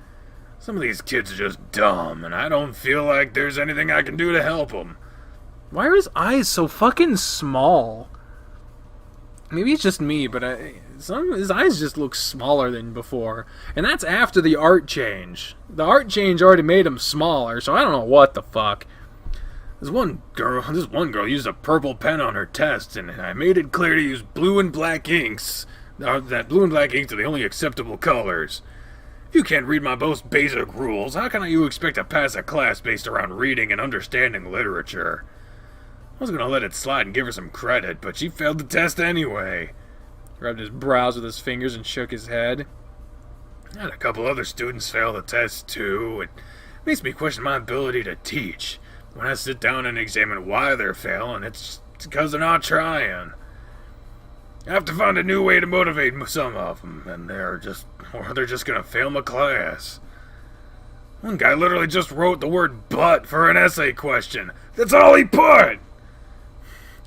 Some of these kids are just dumb, and I don't feel like there's anything I can do to help them. Why are his eyes so fucking small? Maybe it's just me, but his eyes just look smaller than before. And that's after the art change. The art change already made him smaller, so I don't know what the fuck. This one girl used a purple pen on her test, and I made it clear to use blue and black inks. That blue and black inks are the only acceptable colors. If you can't read my most basic rules, how can you expect to pass a class based around reading and understanding literature? I was gonna let it slide and give her some credit, but she failed the test anyway. Rubbed his brows with his fingers and shook his head. I had a couple other students fail the test too. It makes me question my ability to teach. When I sit down and examine why they're failing, it's because they're not trying. I have to find a new way to motivate some of them, and they're just gonna fail my class. One guy literally just wrote the word "but" for an essay question. That's all he put!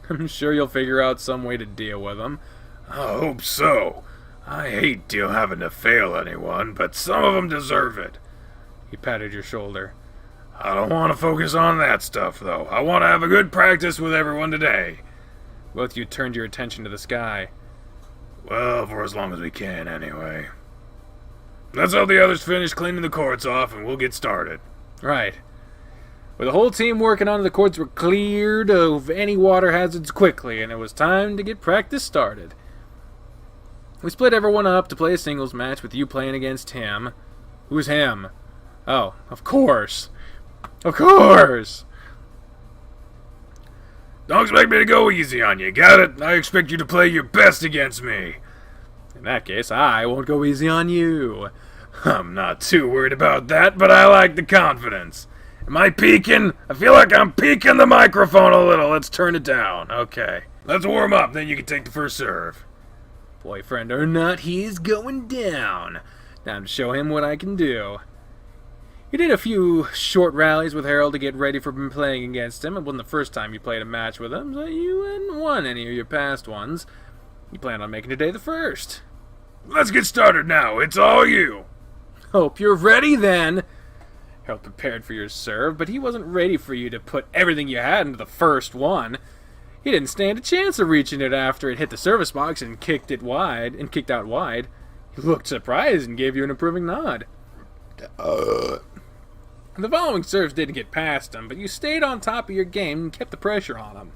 I'm sure you'll figure out some way to deal with him. I hope so. I hate having to fail anyone, but some of them deserve it. He patted your shoulder. I don't want to focus on that stuff, though. I want to have a good practice with everyone today. Both of you turned your attention to the sky. Well, for as long as we can, anyway. Let's help the others finish cleaning the courts off, and we'll get started. Right. With the whole team working on it, the courts were cleared of any water hazards quickly, and it was time to get practice started. We split everyone up to play a singles match with you playing against him. Who's him? Oh, of course. Of course! Don't expect me to go easy on you, got it? I expect you to play your best against me. In that case, I won't go easy on you. I'm not too worried about that, but I like the confidence. Am I peeking? I feel like I'm peeking the microphone a little. Let's turn it down. Okay. Let's warm up, then you can take the first serve. Boyfriend or not, he's going down. Time to show him what I can do. You did a few short rallies with Harold to get ready for playing against him. It wasn't the first time you played a match with him, so you hadn't won any of your past ones. You plan on making today the first. Let's get started now. It's all you. Hope you're ready then. Harold prepared for your serve, but he wasn't ready for you to put everything you had into the first one. He didn't stand a chance of reaching it after it hit the service box and kicked out wide. He looked surprised and gave you an approving nod. The following serves didn't get past him, but you stayed on top of your game and kept the pressure on him.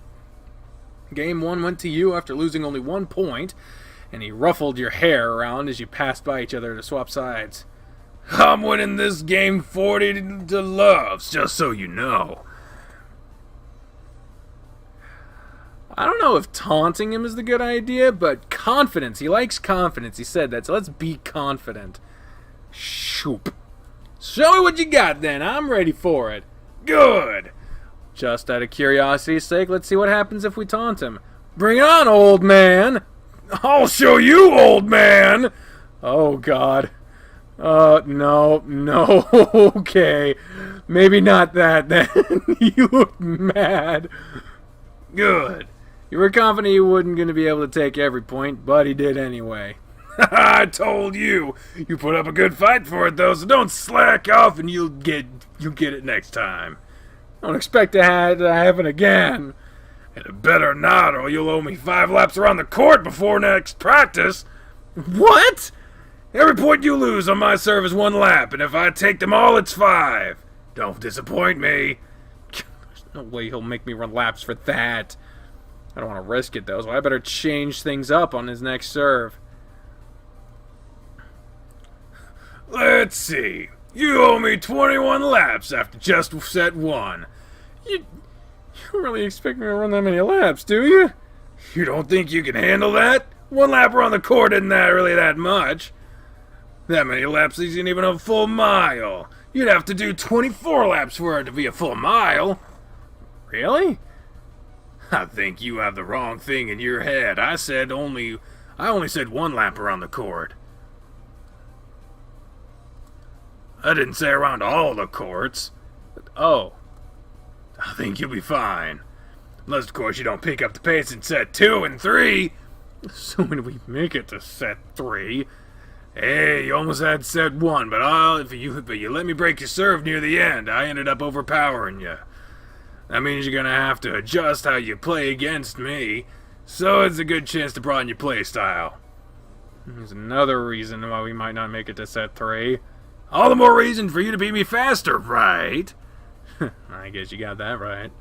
Game 1 went to you after losing only 1 point, and he ruffled your hair around as you passed by each other to swap sides. I'm winning this game 40 to loves, just so you know. I don't know if taunting him is the good idea, but confidence. He likes confidence. He said that, so let's be confident. Shoop. Show me what you got, then. I'm ready for it. Good. Just out of curiosity's sake, let's see what happens if we taunt him. Bring it on, old man. I'll show you, old man. Oh, God. No. Okay. Maybe not that, then. You look mad. Good. You were confident you wasn't going to be able to take every point, but he did anyway. I told you. You put up a good fight for it, though, so don't slack off and you'll get it next time. Don't expect to happen again. And it better not, or you'll owe me 5 laps around the court before next practice. What? Every point you lose on my serve is 1 lap, and if I take them all, it's 5. Don't disappoint me. There's no way he'll make me run laps for that. I don't want to risk it, though, so I better change things up on his next serve. Let's see. You owe me 21 laps after just set 1. You really expect me to run that many laps, do you? You don't think you can handle that? 1 lap around the court isn't really that much. That many laps isn't even a full mile. You'd have to do 24 laps for it to be a full mile. Really? I think you have the wrong thing in your head. I only said 1 lap around the court. I didn't say around all the courts. Oh. I think you'll be fine. Unless, of course, you don't pick up the pace in set 2 and 3. Assuming we make it to set 3. Hey, you almost had set 1, but you let me break your serve near the end. I ended up overpowering you. That means you're gonna have to adjust how you play against me. So it's a good chance to broaden your play style. There's another reason why we might not make it to set 3. All the more reason for you to beat me faster, right? I guess you got that right.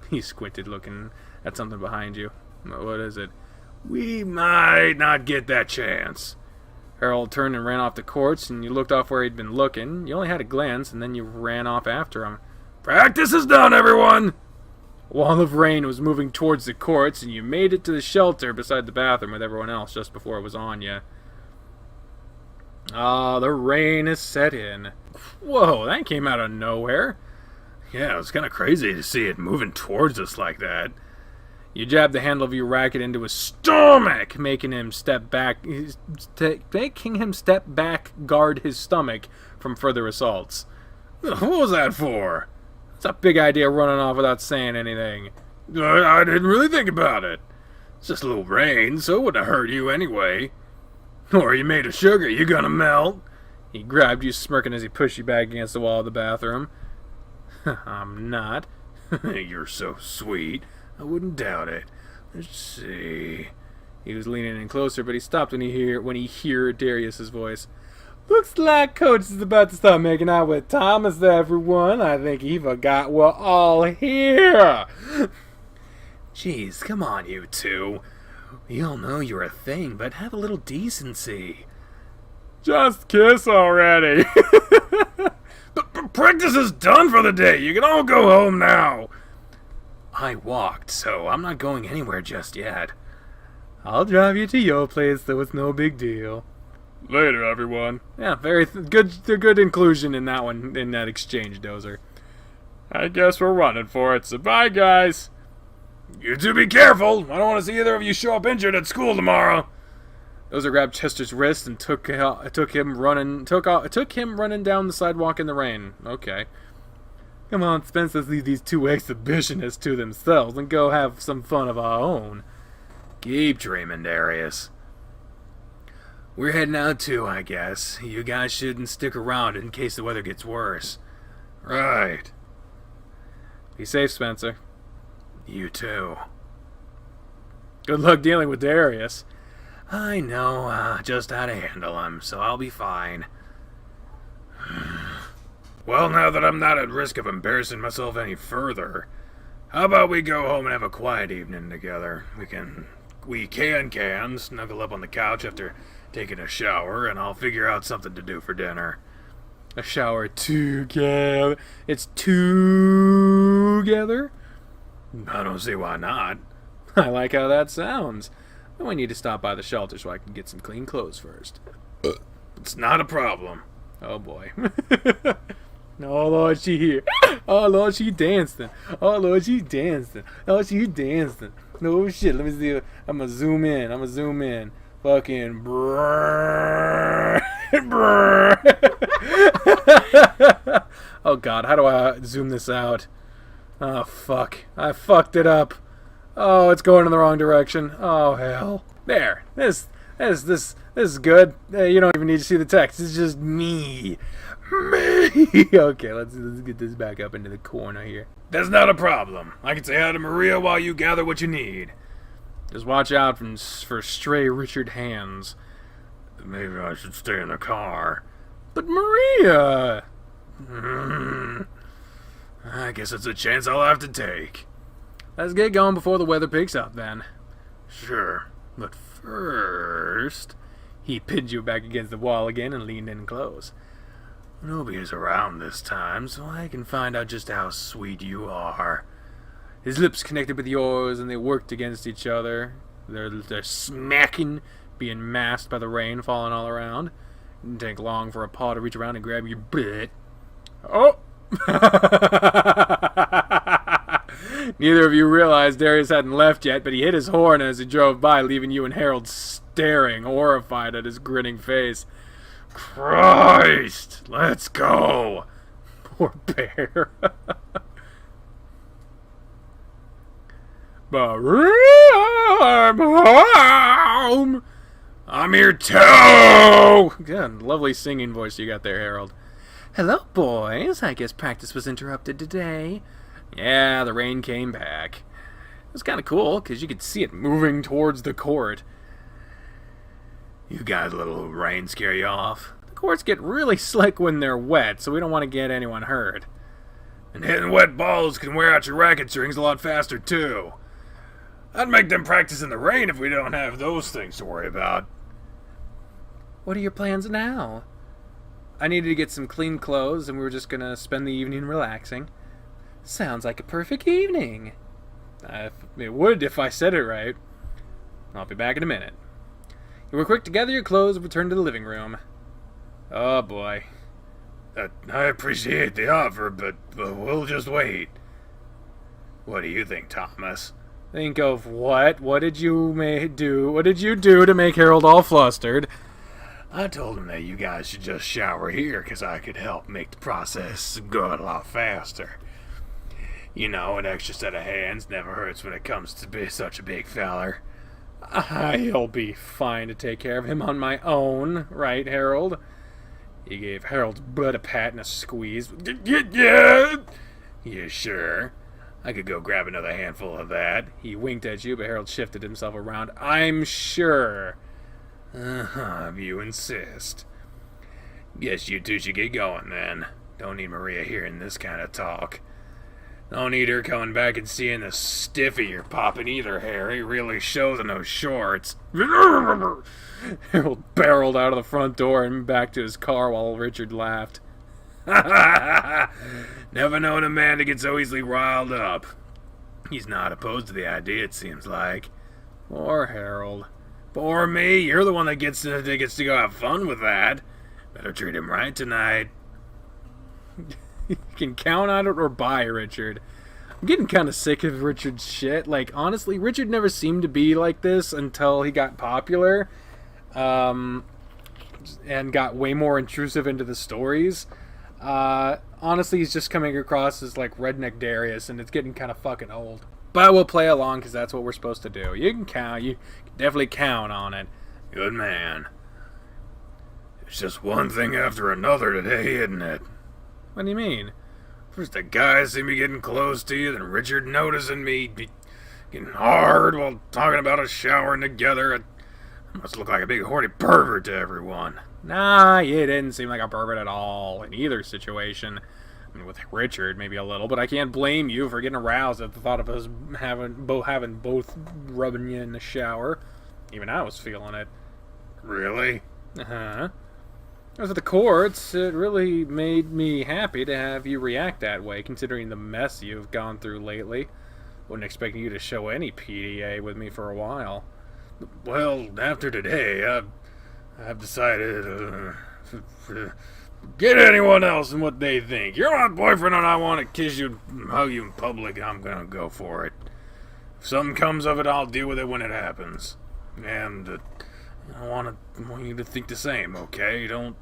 He squinted, looking at something behind you. What is it? We might not get that chance. Harold turned and ran off the courts, and you looked off where he'd been looking. You only had a glance, and then you ran off after him. Practice is done, everyone! A wall of rain was moving towards the courts, and you made it to the shelter beside the bathroom with everyone else just before it was on you. Ah, the rain has set in. Whoa, that came out of nowhere. Yeah, it was kind of crazy to see it moving towards us like that. You jabbed the handle of your racket into his stomach, making him step back, guard his stomach from further assaults. What was that for? It's a big idea running off without saying anything. I didn't really think about it. It's just a little rain, so it wouldn't hurt you anyway. Or are you made of sugar? You gonna melt? He grabbed you, smirking as he pushed you back against the wall of the bathroom. I'm not. You're so sweet. I wouldn't doubt it. Let's see. He was leaning in closer, but he stopped when he heard Darius's voice. Looks like Coach is about to start making out with Thomas, everyone. I think he forgot we're all here. Jeez, come on, you two. We all know you're a thing, but have a little decency. Just kiss already. But practice is done for the day. You can all go home now. I walked, so I'm not going anywhere just yet. I'll drive you to your place, so it's no big deal. Later, everyone. Yeah, very good inclusion in that one, in that exchange, Dozer. I guess we're running for it, so bye, guys. You two be careful. I don't want to see either of you show up injured at school tomorrow. Dozer grabbed Chester's wrist and took him running down the sidewalk in the rain. Okay. Come on, Spence, let's leave these two exhibitionists to themselves and go have some fun of our own. Keep dreaming, Darius. We're heading out too, I guess. You guys shouldn't stick around in case the weather gets worse. Right. Be safe, Spencer. You too. Good luck dealing with Darius. I know, just how to handle him, so I'll be fine. Well, now that I'm not at risk of embarrassing myself any further, how about we go home and have a quiet evening together? We can snuggle up on the couch after taking a shower, and I'll figure out something to do for dinner. A shower together? It's together? I don't see why not. I like how that sounds. But we need to stop by the shelter so I can get some clean clothes first. It's not a problem. Oh boy. Oh Lord, she here. Oh Lord, she dancing. Oh Lord, she dancing. Oh, she dancing. No shit, let me see. I'm gonna zoom in. Fucking brrrr. Brrrr. Oh God, how do I zoom this out? Oh fuck, I fucked it up. Oh, it's going in the wrong direction. Oh hell. There. This is good. You don't even need to see the text. It's just me. Okay, let's get this back up into the corner here. That's not a problem. I can say hi to Maria while you gather what you need. Just watch out for stray Richard hands. Maybe I should stay in the car. But Maria! I guess it's a chance I'll have to take. Let's get going before the weather picks up then. Sure. But first, he pinned you back against the wall again and leaned in close. Nobody's around this time, so I can find out just how sweet you are. His lips connected with yours, and they worked against each other. They're smacking, being masked by the rain falling all around. It didn't take long for a paw to reach around and grab your butt. Oh! Neither of you realized Darius hadn't left yet, but he hit his horn as he drove by, leaving you and Harold staring, horrified at his grinning face. Christ! Let's go! Poor bear. Maria, I'm home! I'm here too! Good, lovely singing voice you got there, Harold. Hello, boys. I guess practice was interrupted today. Yeah, the rain came back. It was kind of cool, because you could see it moving towards the court. You guys let a little rain scare you off? The courts get really slick when they're wet, so we don't want to get anyone hurt. And hitting wet balls can wear out your racket strings a lot faster, too. I'd make them practice in the rain if we don't have those things to worry about. What are your plans now? I needed to get some clean clothes, and we were just gonna spend the evening relaxing. Sounds like a perfect evening. It would if I said it right. I'll be back in a minute. You were quick to gather your clothes and return to the living room. Oh boy. I appreciate the offer, but we'll just wait. What do you think, Thomas? Think of what? What did you do? What did you do to make Harold all flustered? I told him that you guys should just shower here, because I could help make the process go a lot faster. You know, an extra set of hands never hurts when it comes to be such a big feller. I'll be fine to take care of him on my own, right, Harold? He gave Harold's butt a pat and a squeeze. Yeah! You sure? I could go grab another handful of that. He winked at you, but Harold shifted himself around. I'm sure. If you insist. Guess you two should get going, then. Don't need Maria hearing this kind of talk. Don't need her coming back and seeing the stiffy you're popping either, Harry. Really shows in those shorts. Harold barreled out of the front door and back to his car while Richard laughed. Never known a man to get so easily riled up. He's not opposed to the idea, it seems like. Poor Harold. Poor me, you're the one that gets to go have fun with that. Better treat him right tonight. You can count on it or buy, Richard. I'm getting kind of sick of Richard's shit. Like, honestly, Richard never seemed to be like this until he got popular. And got way more intrusive into the stories. Honestly, he's just coming across as like redneck Darius, and it's getting kind of fucking old. But we'll play along because that's what we're supposed to do. You can count. You can definitely count on it. Good man. It's just one thing after another today, isn't it? What do you mean? First the guys see me getting close to you, then Richard noticing me getting hard while talking about us showering together. I must look like a big horny pervert to everyone. Nah, you didn't seem like a pervert at all in either situation. I mean, with Richard, maybe a little, but I can't blame you for getting aroused at the thought of us having both rubbing you in the shower. Even I was feeling it. Really? Uh-huh. As for the courts, it really made me happy to have you react that way, considering the mess you've gone through lately. Wasn't expecting you to show any PDA with me for a while. Well, after today, I've decided to get anyone else and what they think. You're my boyfriend and I want to kiss you and hug you in public, I'm gonna go for it. If something comes of it, I'll deal with it when it happens. And I want you to think the same, okay? Don't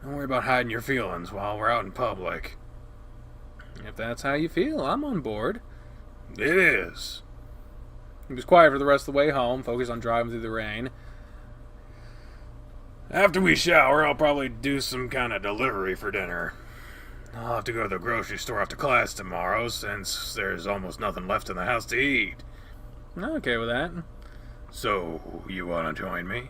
worry about hiding your feelings while we're out in public. If that's how you feel, I'm on board. It is. He was quiet for the rest of the way home, focused on driving through the rain. After we shower, I'll probably do some kind of delivery for dinner. I'll have to go to the grocery store after class tomorrow, since there's almost nothing left in the house to eat. I'm okay with that. So, you want to join me?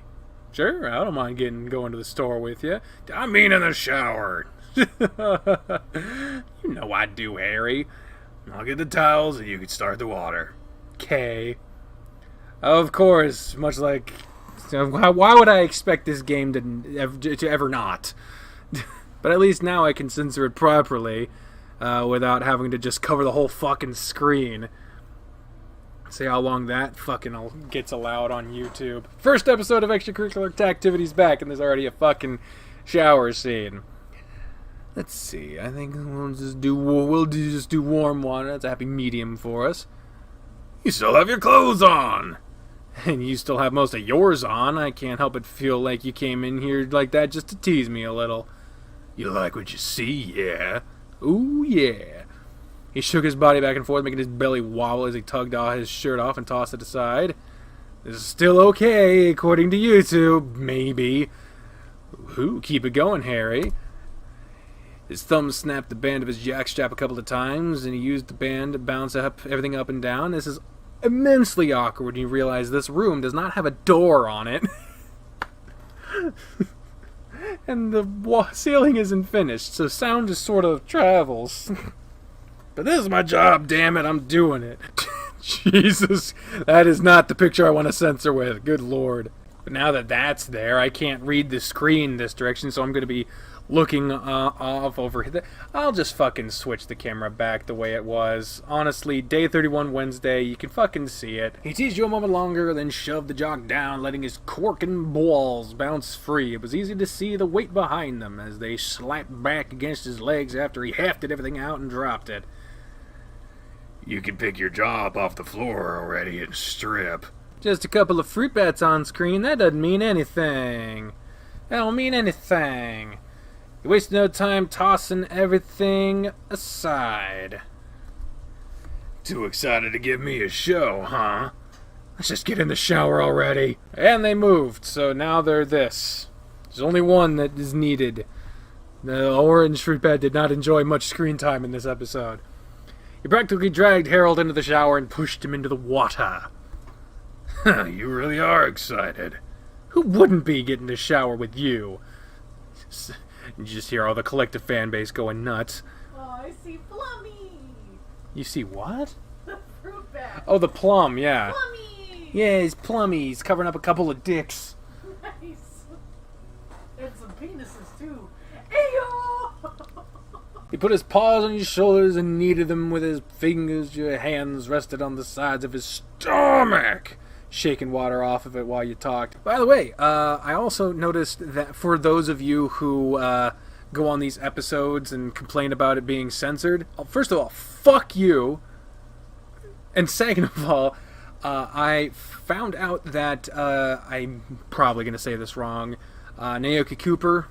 Sure, I don't mind going to the store with you. I mean in the shower. You know I do, Harry. I'll get the towels and you can start the water. Okay. Of course, much like... Why would I expect this game to ever not? But at least now I can censor it properly without having to just cover the whole fucking screen. See how long that fucking gets allowed on YouTube. First episode of Extracurricular Activities back, and there's already a fucking shower scene. Let's see. I think we'll just do warm water. That's a happy medium for us. You still have your clothes on. And you still have most of yours on. I can't help but feel like you came in here like that just to tease me a little. You like what you see, yeah? Ooh, yeah. He shook his body back and forth, making his belly wobble as he tugged his shirt off and tossed it aside. This is still okay, according to YouTube. Maybe. Ooh, keep it going, Harry. His thumb snapped the band of his jackstrap a couple of times, and he used the band to bounce everything up and down. This is immensely awkward when you realize this room does not have a door on it. And the ceiling isn't finished, so sound just sort of travels. But this is my job, damn it, I'm doing it. Jesus, that is not the picture I want to censor with. Good lord. But now that that's there, I can't read the screen this direction, so I'm going to be looking off over here. I'll just fucking switch the camera back the way it was. Honestly, day 31 Wednesday, you can fucking see it. He teased you a moment longer, then shoved the jock down, letting his corking balls bounce free. It was easy to see the weight behind them as they slapped back against his legs after he hefted everything out and dropped it. You can pick your jaw up off the floor already and strip. Just a couple of fruit bats on screen, that doesn't mean anything. That don't mean anything. You wasted no time tossing everything aside. Too excited to give me a show, huh? Let's just get in the shower already. And they moved, so now they're this. There's only one that is needed. The orange fruit bat did not enjoy much screen time in this episode. He practically dragged Harold into the shower and pushed him into the water. You really are excited. Who wouldn't be getting to shower with you? You just hear all the collective fan base going nuts. Oh, I see Plummy. You see what? The fruit bat. Oh, the plum, yeah. Plummy. Yeah, he's plummy. He's covering up a couple of dicks. Nice. And some penises, too. Ayo! He put his paws on your shoulders and kneaded them with his fingers. Your hands rested on the sides of his stomach, shaking water off of it while you talked. By the way, I also noticed that for those of you who go on these episodes and complain about it being censored, first of all, fuck you. And second of all, I found out that, I'm probably going to say this wrong, Naoki Cooper,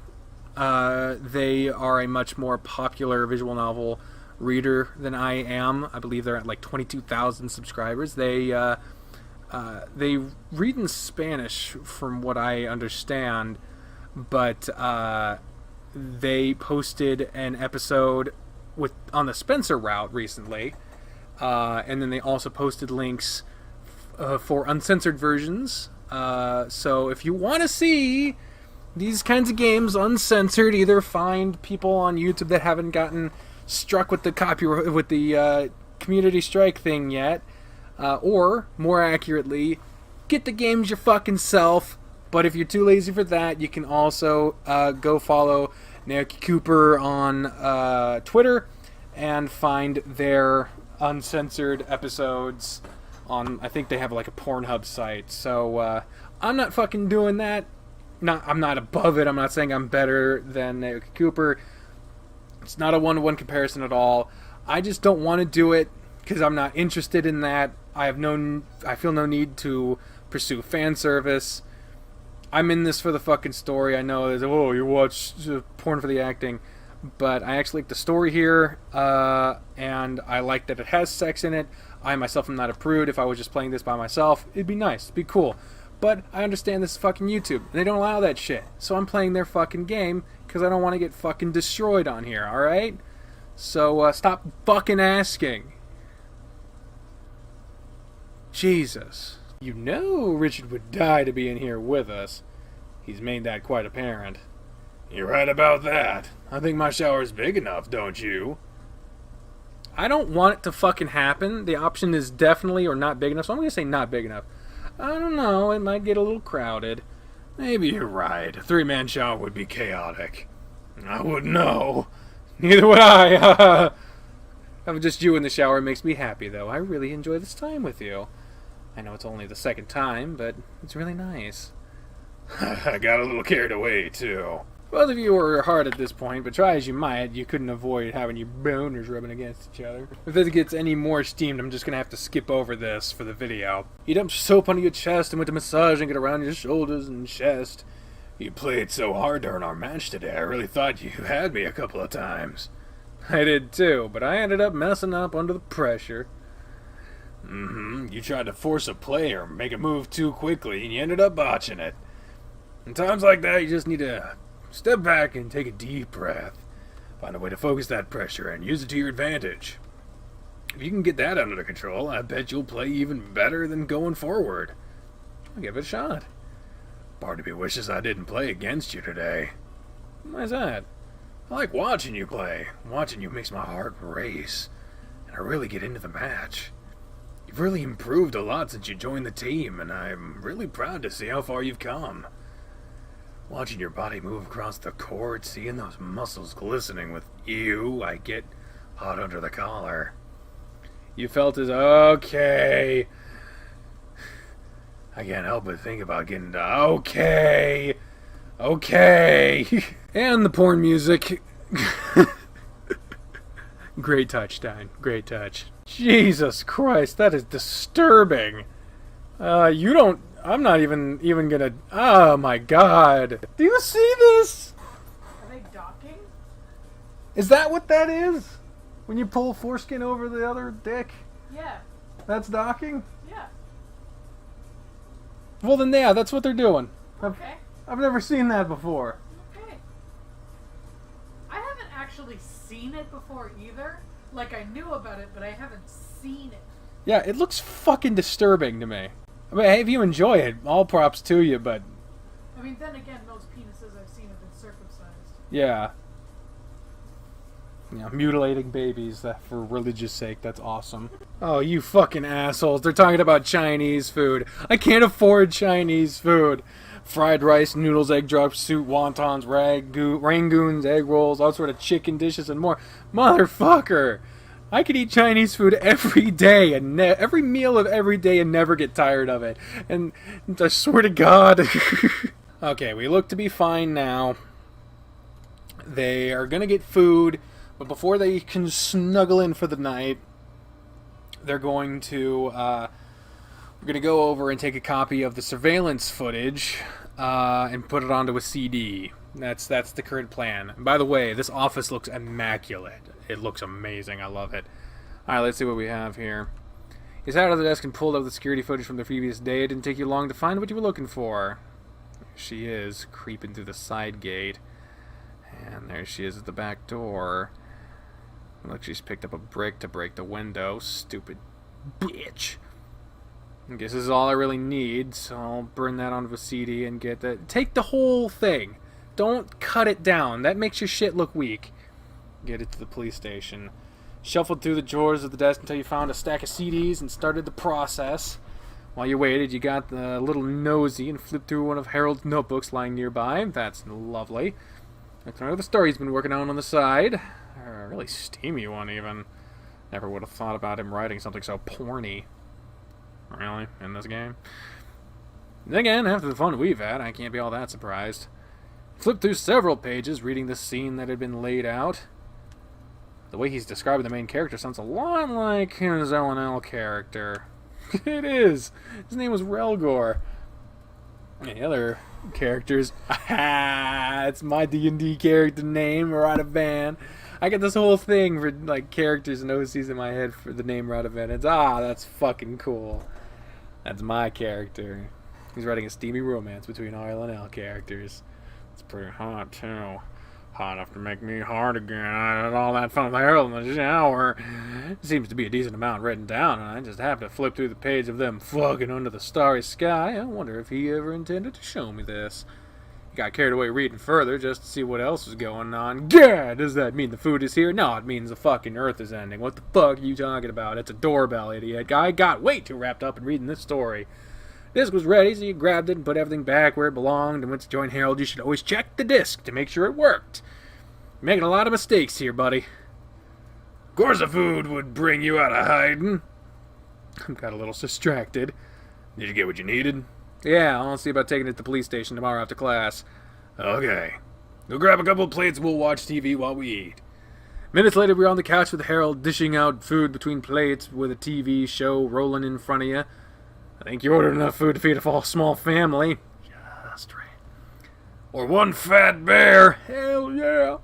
they are a much more popular visual novel reader than I am. I believe they're at like 22,000 subscribers. They read in Spanish, from what I understand, but they posted an episode on the Spencer route recently, and then they also posted links for uncensored versions. So if you want to see these kinds of games uncensored, either find people on YouTube that haven't gotten struck with the copyright with the community strike thing yet. Or, more accurately, get the games your fucking self. But if you're too lazy for that, you can also go follow Naoki Cooper on Twitter and find their uncensored episodes on, I think they have like a Pornhub site. So, I'm not fucking doing that. I'm not above it. I'm not saying I'm better than Naoki Cooper. It's not a one-to-one comparison at all. I just don't want to do it because I'm not interested in that. I feel no need to pursue fan service. I'm in this for the fucking story. I know there's, oh, you watch porn for the acting, but I actually like the story here, and I like that it has sex in it. I myself am not a prude. If I was just playing this by myself, it'd be nice, it'd be cool. But I understand this is fucking YouTube, and they don't allow that shit. So I'm playing their fucking game because I don't want to get fucking destroyed on here, alright? So stop fucking asking. Jesus. You know Richard would die to be in here with us. He's made that quite apparent. You're right about that. I think my shower's big enough, don't you? I don't want it to fucking happen. The option is definitely or not big enough, so I'm going to say not big enough. I don't know, it might get a little crowded. Maybe you're right. A 3-man shower would be chaotic. I wouldn't know. Neither would I. Having just you in the shower makes me happy, though. I really enjoy this time with you. I know it's only the second time, but it's really nice. I got a little carried away, too. Both of you are hard at this point, but try as you might, you couldn't avoid having your boners rubbing against each other. If this gets any more steamed, I'm just going to have to skip over this for the video. You dumped soap onto your chest and went to massaging it around your shoulders and chest. You played so hard during our match today, I really thought you had me a couple of times. I did too, but I ended up messing up under the pressure. You tried to force a play or make a move too quickly, and you ended up botching it. In times like that, you just need to step back and take a deep breath. Find a way to focus that pressure and use it to your advantage. If you can get that under control, I bet you'll play even better than going forward. I'll give it a shot. Part of me wishes I didn't play against you today. Why's that? I like watching you play. Watching you makes my heart race. and I really get into the match. You've really improved a lot since you joined the team, and I'm really proud to see how far you've come. Watching your body move across the court, seeing those muscles glistening with you, I get hot under the collar. You felt as okay. I can't help but think about getting to okay. And the porn music. Great touch, Stein. Great touch. Jesus Christ, that is disturbing. I'm not even gonna... Oh my god. Do you see this? Are they docking? Is that what that is? When you pull foreskin over the other dick? Yeah. That's docking? Yeah. Well then, yeah, that's what they're doing. Okay. I've never seen that before. Okay. I haven't actually seen it before either. Like, I knew about it, but I haven't seen it. Yeah, it looks fucking disturbing to me. I mean, hey, if you enjoy it, all props to you, but... I mean, then again, most penises I've seen have been circumcised. Yeah. Yeah, mutilating babies for religious sake, that's awesome. Oh, you fucking assholes. They're talking about Chinese food. I can't afford Chinese food. Fried rice, noodles, egg drop soup, wontons, rangoons, egg rolls, all sort of chicken dishes and more. Motherfucker! I could eat Chinese food every day, and every meal of every day, and never get tired of it. And I swear to God. Okay, we look to be fine now. They are gonna get food, but before they can snuggle in for the night, they're going to we're gonna go over and take a copy of the surveillance footage and put it onto a CD. That's the current plan. And by the way, this office looks immaculate. It looks amazing. I love it. Alright, let's see what we have here. He sat at the desk and pulled out the security footage from the previous day. It didn't take you long to find what you were looking for. There she is, creeping through the side gate. And there she is at the back door. Look, she's picked up a brick to break the window. Stupid bitch. I guess this is all I really need, so I'll burn that onto a CD and get that. Take the whole thing. Don't cut it down. That makes your shit look weak. Get it to the police station. Shuffled through the drawers of the desk until you found a stack of CDs and started the process. While you waited, you got a little nosy and flipped through one of Harold's notebooks lying nearby. That's lovely. That's another story he's been working on the side. A really steamy one, even. Never would have thought about him writing something so porny. Really? In this game? Then again, after the fun we've had, I can't be all that surprised. Flipped through several pages, reading the scene that had been laid out. The way he's describing the main character sounds a lot like his L&L character. It is! His name was Relgor. And the other characters... It's my D&D character name, Radovan. I got this whole thing for like characters and OCs in my head for the name Radovan. It's, that's fucking cool. That's my character. He's writing a steamy romance between R&L characters. It's pretty hot, too. Hot enough to make me hard again. I had all that fun with Harold in the shower. Seems to be a decent amount written down, and I just happened to flip through the page of them fucking under the starry sky. I wonder if he ever intended to show me this. He got carried away reading further just to see what else was going on. Gad, does that mean the food is here? No, it means the fucking earth is ending. What the fuck are you talking about? It's a doorbell, idiot. I got way too wrapped up in reading this story. Disc was ready, so you grabbed it and put everything back where it belonged, and went to join Harold. You should always check the disc to make sure it worked. You're making a lot of mistakes here, buddy. Of course the food would bring you out of hiding. I got a little distracted. Did you get what you needed? Yeah, I'll see about taking it to the police station tomorrow after class. Okay. Go grab a couple of plates and we'll watch TV while we eat. Minutes later, we were on the couch with Harold, dishing out food between plates with a TV show rolling in front of you. I think you ordered enough food to feed a small family. Just right. Or one fat bear. Hell yeah.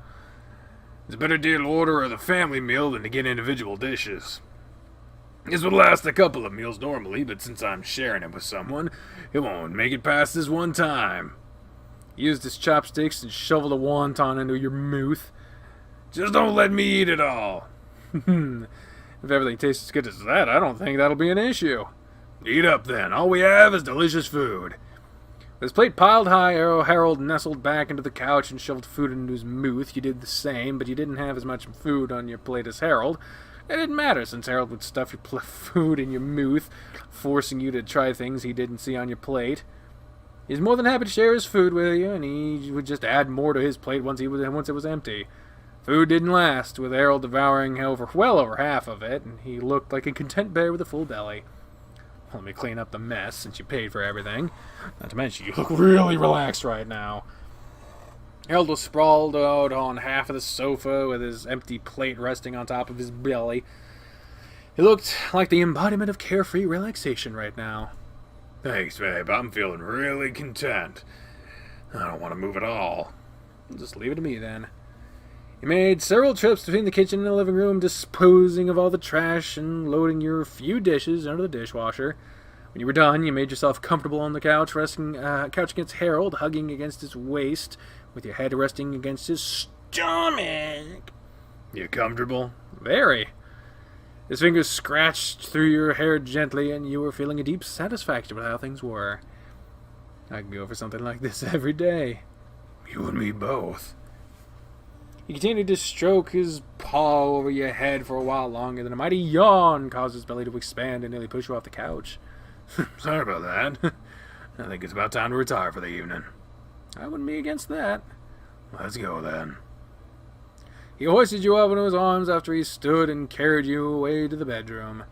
It's a better deal to order the family meal than to get individual dishes. This would last a couple of meals normally, but since I'm sharing it with someone, it won't make it past this one time. He used his chopsticks and shoveled a wonton into your mouth. Just don't let me eat it all. If everything tastes as good as that, I don't think that'll be an issue. Eat up then. All we have is delicious food. With his plate piled high, Harold nestled back into the couch and shoved food into his mouth. You did the same, but you didn't have as much food on your plate as Harold. It didn't matter, since Harold would stuff your food in your mouth, forcing you to try things he didn't see on your plate. He's more than happy to share his food with you, and he would just add more to his plate once it was empty. Food didn't last, with Harold devouring well over half of it, and he looked like a content bear with a full belly. Let me clean up the mess, since you paid for everything. Not to mention, you look really relaxed right now. Harold was sprawled out on half of the sofa, with his empty plate resting on top of his belly. He looked like the embodiment of carefree relaxation right now. Thanks, babe. I'm feeling really content. I don't want to move at all. Just leave it to me, then. You made several trips between the kitchen and the living room, disposing of all the trash and loading your few dishes under the dishwasher. When you were done, you made yourself comfortable on the couch, resting couch against Harold, hugging against his waist, with your head resting against his stomach. You comfortable? Very. His fingers scratched through your hair gently, and you were feeling a deep satisfaction with how things were. I could go for something like this every day. You and me both. He continued to stroke his paw over your head for a while longer, then a mighty yawn caused his belly to expand and nearly push you off the couch. Sorry about that. I think it's about time to retire for the evening. I wouldn't be against that. Let's go, then. He hoisted you up into his arms after he stood and carried you away to the bedroom.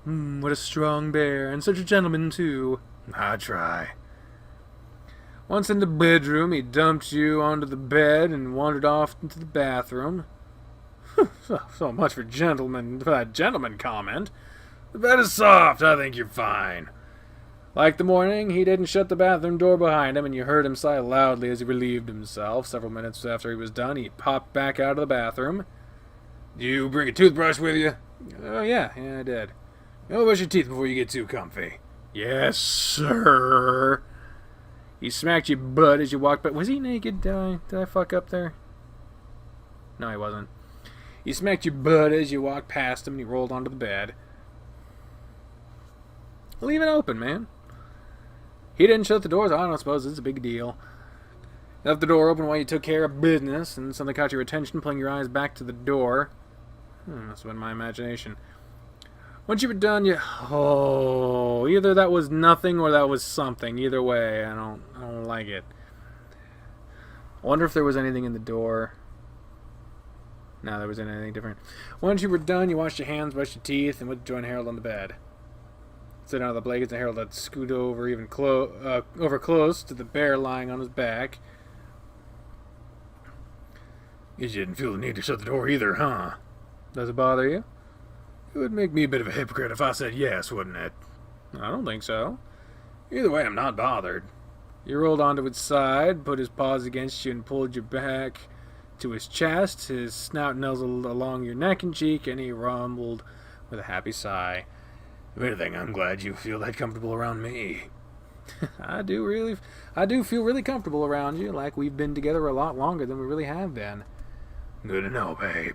What a strong bear, and such a gentleman, too. I try. Once in the bedroom, he dumped you onto the bed and wandered off into the bathroom. So much for that gentleman comment. The bed is soft. I think you're fine. Like the morning, he didn't shut the bathroom door behind him, and you heard him sigh loudly as he relieved himself. Several minutes after he was done, he popped back out of the bathroom. Did you bring a toothbrush with you? Oh, yeah, I did. You'll brush your teeth before you get too comfy. Yes, sir. He smacked your butt as you walked back. Was he naked? Did I fuck up there? No, he wasn't. He smacked your butt as you walked past him, and he rolled onto the bed. Leave it open, man. He didn't shut the doors. I don't suppose it's a big deal. You left the door open while you took care of business, and something caught your attention, pulling your eyes back to the door. Must have been my imagination. Once you were done, either that was nothing or that was something. Either way, I don't like it. I wonder if there was anything in the door. No, there wasn't anything different. Once you were done, you washed your hands, brushed your teeth, and went to join Harold on the bed. Sitting on the blankets, and Harold had scooted over over close to the bear lying on his back. You didn't feel the need to shut the door either, huh? Does it bother you? It would make me a bit of a hypocrite if I said yes, wouldn't it? I don't think so. Either way, I'm not bothered. He rolled onto its side, put his paws against you, and pulled you back to his chest. His snout nuzzled along your neck and cheek, and he rumbled with a happy sigh. If anything, I'm glad you feel that comfortable around me. I do feel really comfortable around you, like we've been together a lot longer than we really have been. Good to know, babe.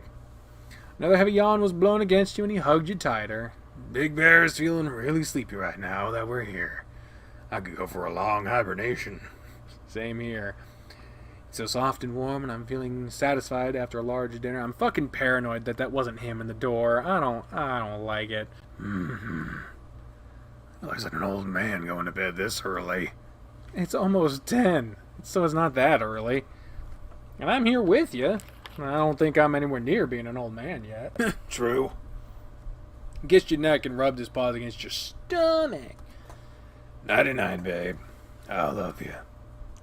Another heavy yawn was blown against you, and he hugged you tighter. Big Bear is feeling really sleepy right now that we're here. I could go for a long hibernation. Same here. It's so soft and warm, and I'm feeling satisfied after a large dinner. I'm fucking paranoid that wasn't him in the door. I don't like it. Looks like an old man going to bed this early. It's almost 10, so it's not that early. And I'm here with you. I don't think I'm anywhere near being an old man yet. True. He kissed your neck and rubbed his paws against your stomach. Nighty-night, babe. I love you.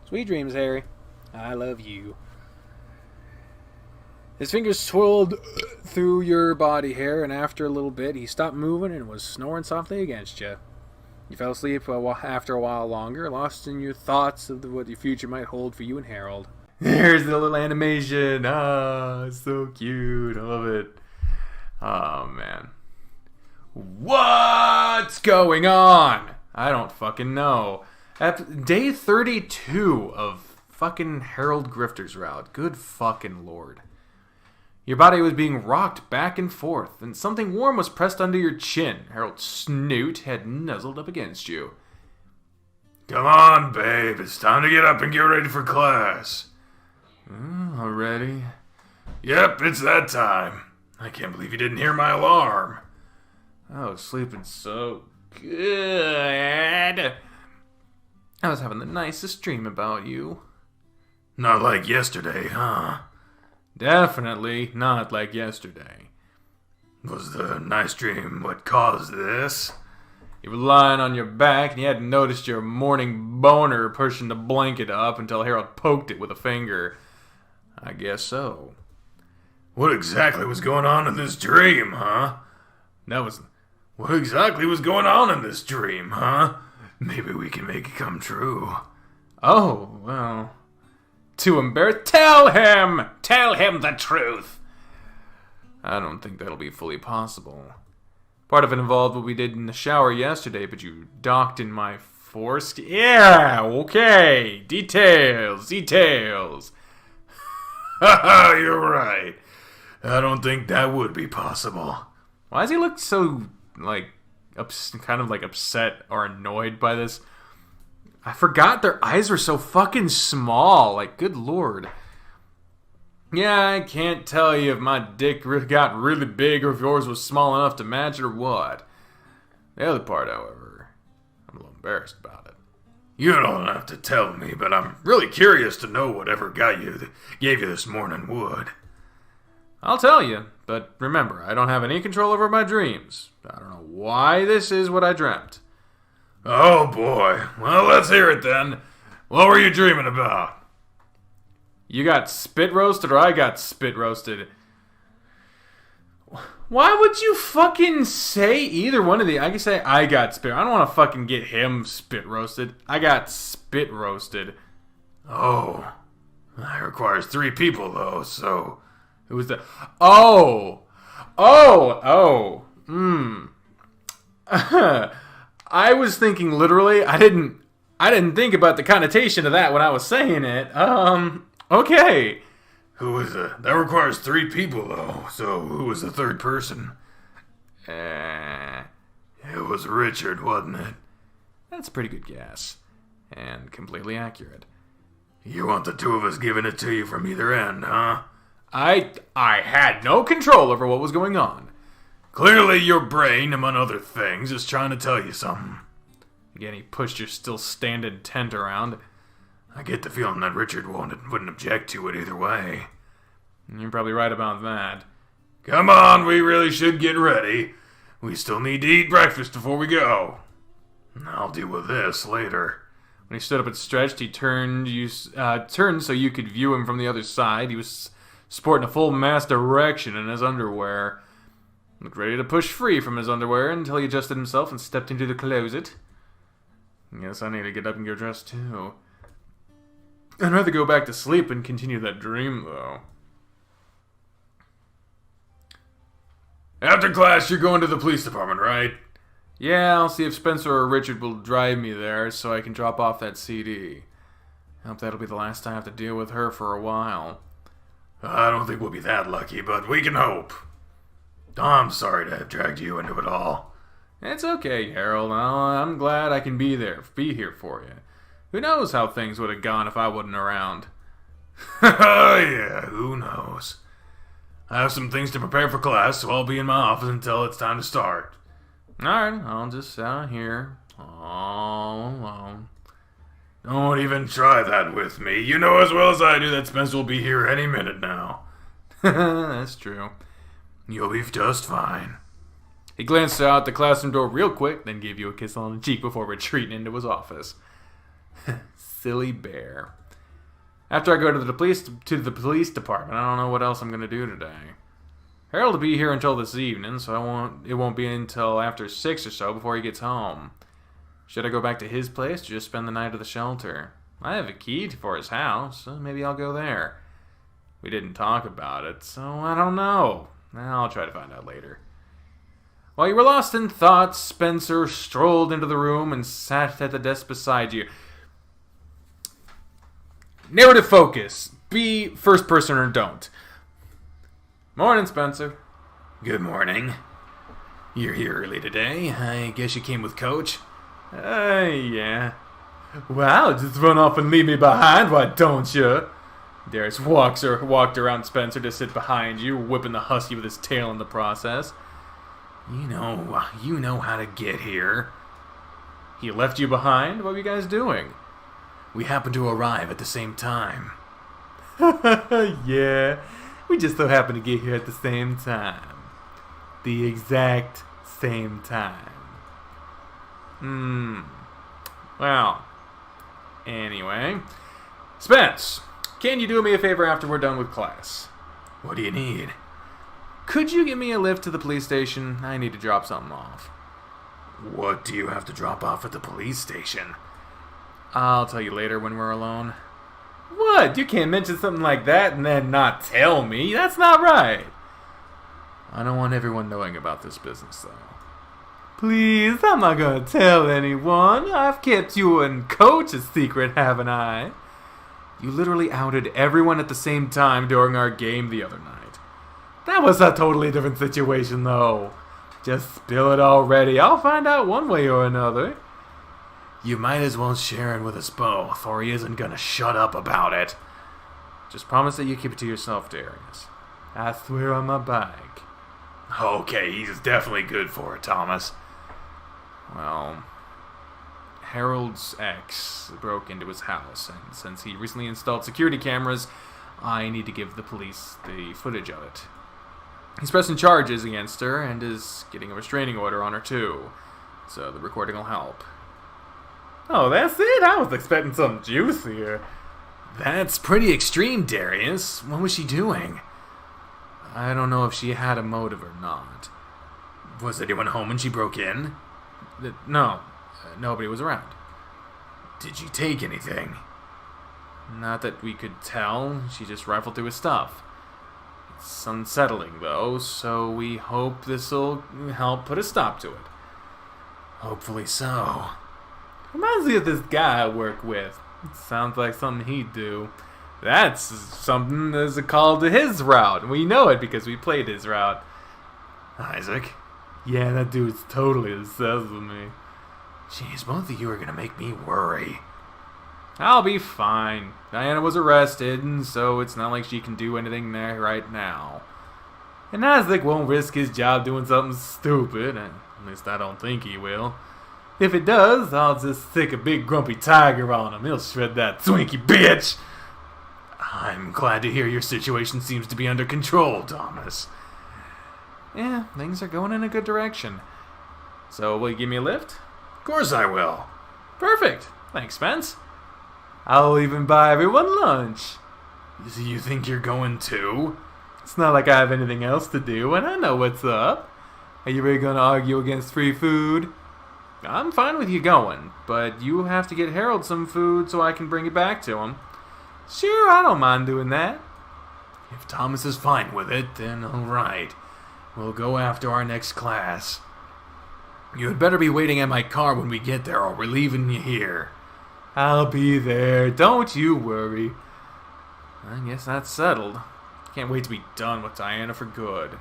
Sweet dreams, Harry. I love you. His fingers swirled through your body hair, and after a little bit, he stopped moving and was snoring softly against you. You fell asleep after a while longer, lost in your thoughts of what your future might hold for you and Harold. There's the little animation. It's so cute. I love it. Oh, man. What's going on? I don't fucking know. Day 32 of fucking Harold Grifter's route. Good fucking lord. Your body was being rocked back and forth, and something warm was pressed under your chin. Harold's snoot had nuzzled up against you. Come on, babe. It's time to get up and get ready for class. Already? Yep, it's that time. I can't believe you didn't hear my alarm. I was sleeping so good. I was having the nicest dream about you. Not like yesterday, huh? Definitely not like yesterday. Was the nice dream what caused this? You were lying on your back and you hadn't noticed your morning boner pushing the blanket up until Harold poked it with a finger. I guess so. What exactly was going on in this dream, huh? What exactly was going on in this dream, huh? Maybe we can make it come true. Oh, well. Too embarrassed. Tell him! Tell him the truth! I don't think that'll be fully possible. Part of it involved what we did in the shower yesterday, but you docked in my foreskin. Yeah, okay. Details. Haha, you're right. I don't think that would be possible. Why does he look so, kind of upset or annoyed by this? I forgot their eyes were so fucking small. Good lord. Yeah, I can't tell you if my dick got really big or if yours was small enough to match it or what. The other part, however, I'm a little embarrassed about it. You don't have to tell me, but I'm really curious to know whatever gave you this morning wood. I'll tell you, but remember, I don't have any control over my dreams. I don't know why this is what I dreamt. Oh boy. Well, let's hear it then. What were you dreaming about? You got spit roasted or I got spit roasted? Why would you fucking say either one of the... I can say I got spit... I don't want to fucking get him spit roasted. I got spit roasted. Oh. That requires 3 people, though, so... Who was the... Oh! I was thinking literally. I didn't think about the connotation of that when I was saying it. Okay. Who was that requires 3 people, though, so who was the 3rd person? It was Richard, wasn't it? That's a pretty good guess. And completely accurate. You want the 2 of us giving it to you from either end, huh? I had no control over what was going on. Clearly your brain, among other things, is trying to tell you something. Again, he pushed your still standing tent around. I get the feeling that Richard wouldn't object to it either way. You're probably right about that. Come on, we really should get ready. We still need to eat breakfast before we go. I'll deal with this later. When he stood up and stretched, he turned so you could view him from the other side. He was sporting a full mass erection in his underwear. Looked ready to push free from his underwear until he adjusted himself and stepped into the closet. Guess I need to get up and get dressed too. I'd rather go back to sleep and continue that dream, though. After class, you're going to the police department, right? Yeah, I'll see if Spencer or Richard will drive me there so I can drop off that CD. I hope that'll be the last time I have to deal with her for a while. I don't think we'll be that lucky, but we can hope. I'm sorry to have dragged you into it all. It's okay, Harold. I'm glad I can be here for you. Who knows how things would have gone if I wasn't around. Oh yeah, who knows. I have some things to prepare for class, so I'll be in my office until it's time to start. Alright, I'll just sit out here, all alone. Don't even try that with me. You know as well as I do that Spencer will be here any minute now. That's true. You'll be just fine. He glanced out the classroom door real quick, then gave you a kiss on the cheek before retreating into his office. Silly bear. After I go to the police department, I don't know what else I'm going to do today. Harold will be here until this evening, so it won't be until after 6 or so before he gets home. Should I go back to his place or just spend the night at the shelter? I have a key for his house, so maybe I'll go there. We didn't talk about it, so I don't know. I'll try to find out later. While you were lost in thought, Spencer strolled into the room and sat at the desk beside you. Narrative focus. Be first person or don't. Morning, Spencer. Good morning. You're here early today. I guess you came with Coach. Yeah. Well, just run off and leave me behind, why don't you? Darius walked around Spencer to sit behind you, whipping the husky with his tail in the process. You know how to get here. He left you behind? What were you guys doing? We happened to arrive at the same time. Yeah, we just so happened to get here at the same time. The exact same time. Well, anyway. Spence, can you do me a favor after we're done with class? What do you need? Could you give me a lift to the police station? I need to drop something off. What do you have to drop off at the police station? I'll tell you later when we're alone. What? You can't mention something like that and then not tell me. That's not right. I don't want everyone knowing about this business, though. Please, I'm not gonna tell anyone. I've kept you and Coach a secret, haven't I? You literally outed everyone at the same time during our game the other night. That was a totally different situation, though. Just spill it already. I'll find out one way or another. You might as well share it with us both, or he isn't gonna shut up about it. Just promise that you keep it to yourself, Darius. I swear on my bike. Okay, he's definitely good for it, Thomas. Well, Harold's ex broke into his house, and since he recently installed security cameras, I need to give the police the footage of it. He's pressing charges against her and is getting a restraining order on her, too. So the recording will help. Oh, that's it? I was expecting something juicier. That's pretty extreme, Darius. What was she doing? I don't know if she had a motive or not. Was anyone home when she broke in? No. Nobody was around. Did she take anything? Not that we could tell. She just rifled through his stuff. It's unsettling, though, so we hope this'll help put a stop to it. Hopefully so. Reminds me of this guy I work with. It sounds like something he'd do. That's something that's a call to his route. We know it because we played his route. Isaac? Yeah, that dude's totally obsessed with me. Jeez, both of you are gonna make me worry. I'll be fine. Diana was arrested, and so it's not like she can do anything there right now. And Isaac won't risk his job doing something stupid, at least I don't think he will. If it does, I'll just stick a big grumpy tiger on him. He'll shred that Twinkie bitch. I'm glad to hear your situation seems to be under control, Thomas. Yeah, things are going in a good direction. So, will you give me a lift? Of course I will. Perfect. Thanks, Spence. I'll even buy everyone lunch. You think you're going too? It's not like I have anything else to do, and I know what's up. Are you really going to argue against free food? I'm fine with you going, but you have to get Harold some food so I can bring it back to him. Sure, I don't mind doing that. If Thomas is fine with it, then alright. We'll go after our next class. You had better be waiting at my car when we get there, or we're leaving you here. I'll be there, don't you worry. I guess that's settled. Can't wait to be done with Diana for good.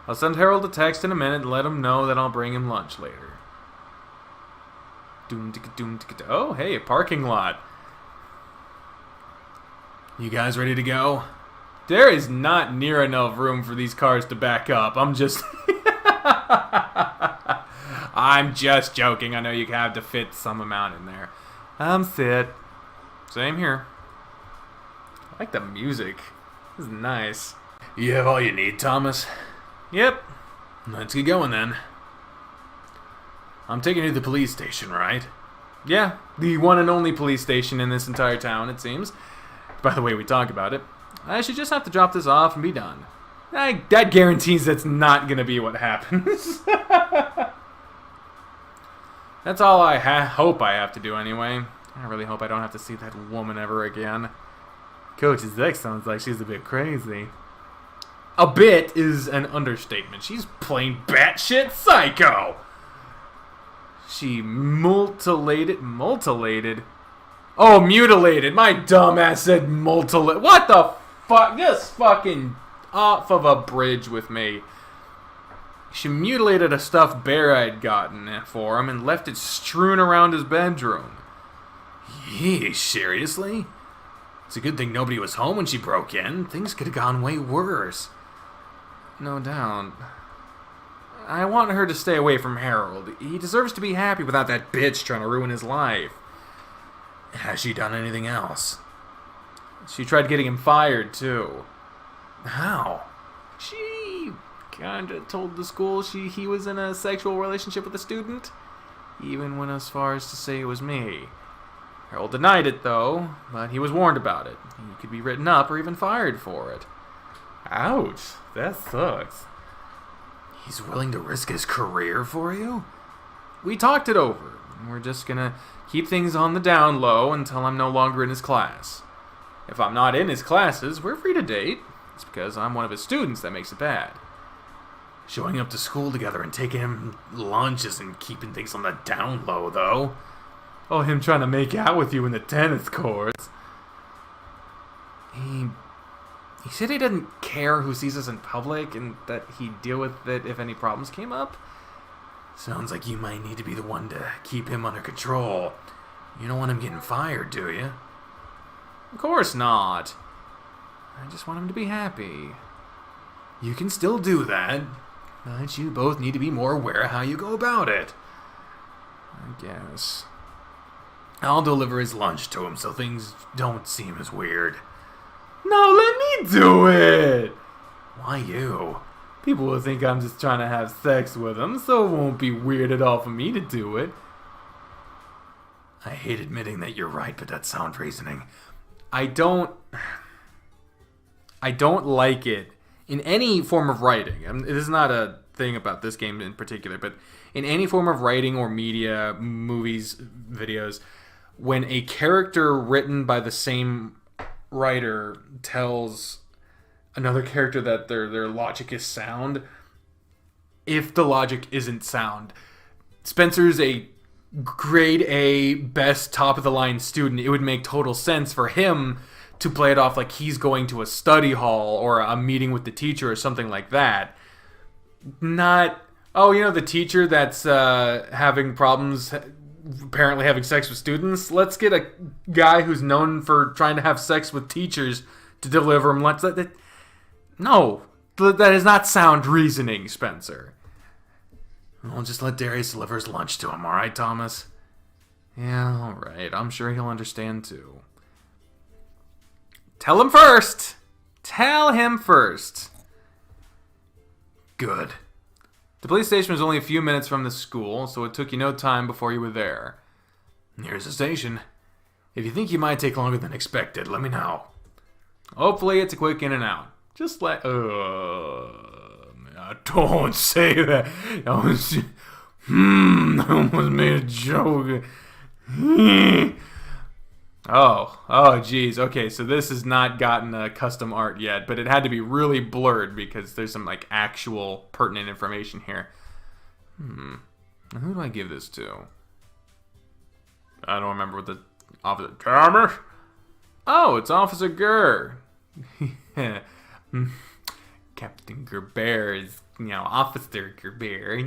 I'll send Harold a text in a minute and let him know that I'll bring him lunch later. Oh, hey, a parking lot. You guys ready to go? There is not near enough room for these cars to back up. I'm just joking. I know you have to fit some amount in there. I'm set. Same here. I like the music. This is nice. You have all you need, Thomas? Yep. Let's get going then. I'm taking you to the police station, right? Yeah, the one and only police station in this entire town, it seems. By the way we talk about it. I should just have to drop this off and be done. That guarantees that's not going to be what happens. That's all I hope I have to do anyway. I really hope I don't have to see that woman ever again. Coach's ex sounds like she's a bit crazy. A bit is an understatement. She's plain batshit psycho. She mutilated? Oh, mutilated. My dumb ass said mutilated. What the fuck? Just fucking off of a bridge with me. She mutilated a stuffed bear I'd gotten for him and left it strewn around his bedroom. Yeesh, seriously? It's a good thing nobody was home when she broke in. Things could have gone way worse. No doubt. I want her to stay away from Harold. He deserves to be happy without that bitch trying to ruin his life. Has she done anything else? She tried getting him fired, too. How? She kinda told the school he was in a sexual relationship with a student. He even went as far as to say it was me. Harold denied it, though, but he was warned about it. He could be written up or even fired for it. Ouch, that sucks. He's willing to risk his career for you? We talked it over. We're just gonna keep things on the down low until I'm no longer in his class. If I'm not in his classes, we're free to date. It's because I'm one of his students that makes it bad. Showing up to school together and taking him lunches and keeping things on the down low, though. Oh, him trying to make out with you in the tennis courts. He said he doesn't care who sees us in public and that he'd deal with it if any problems came up. Sounds like you might need to be the one to keep him under control. You don't want him getting fired, do you? Of course not. I just want him to be happy. You can still do that, but you both need to be more aware of how you go about it. I guess. I'll deliver his lunch to him so things don't seem as weird. No, let me do it! Why you? People will think I'm just trying to have sex with him, so it won't be weird at all for me to do it. I hate admitting that you're right, but that's sound reasoning. I don't like it in any form of writing. It is not a thing about this game in particular, but in any form of writing or media, movies, videos, when a character written by the same writer tells another character that their logic is sound, if the logic isn't sound. Spencer's a grade A, best top-of-the-line student. It would make total sense for him to play it off like he's going to a study hall or a meeting with the teacher or something like that. Not, the teacher that's having problems apparently having sex with students. Let's get a guy who's known for trying to have sex with teachers to deliver him. No, that is not sound reasoning, Spencer. Well, just let Darius deliver his lunch to him, alright, Thomas? Yeah, alright. I'm sure he'll understand, too. Tell him first! Tell him first. Good. The police station was only a few minutes from the school, so it took you no time before you were there. Here's the station. If you think you might take longer than expected, let me know. Hopefully it's a quick in and out. Just like... don't say that. I almost made a joke. Oh, geez. Okay, so this has not gotten a custom art yet, but it had to be really blurred because there's some actual pertinent information here. Who do I give this to? I don't remember what the officer. Thomas? Oh, it's Officer Gurr. Captain Gerber is, Officer Gerber.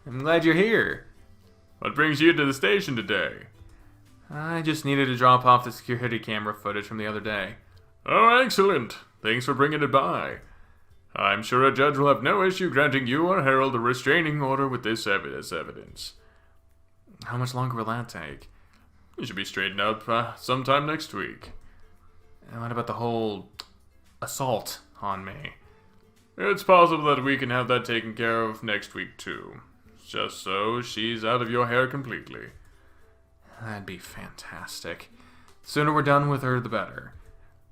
I'm glad you're here. What brings you to the station today? I just needed to drop off the security camera footage from the other day. Oh, excellent. Thanks for bringing it by. I'm sure a judge will have no issue granting you or Harold a restraining order with this evidence. How much longer will that take? It should be straightened up sometime next week. And what about the whole assault on me? It's possible that we can have that taken care of next week, too. Just so she's out of your hair completely. That'd be fantastic. The sooner we're done with her, the better.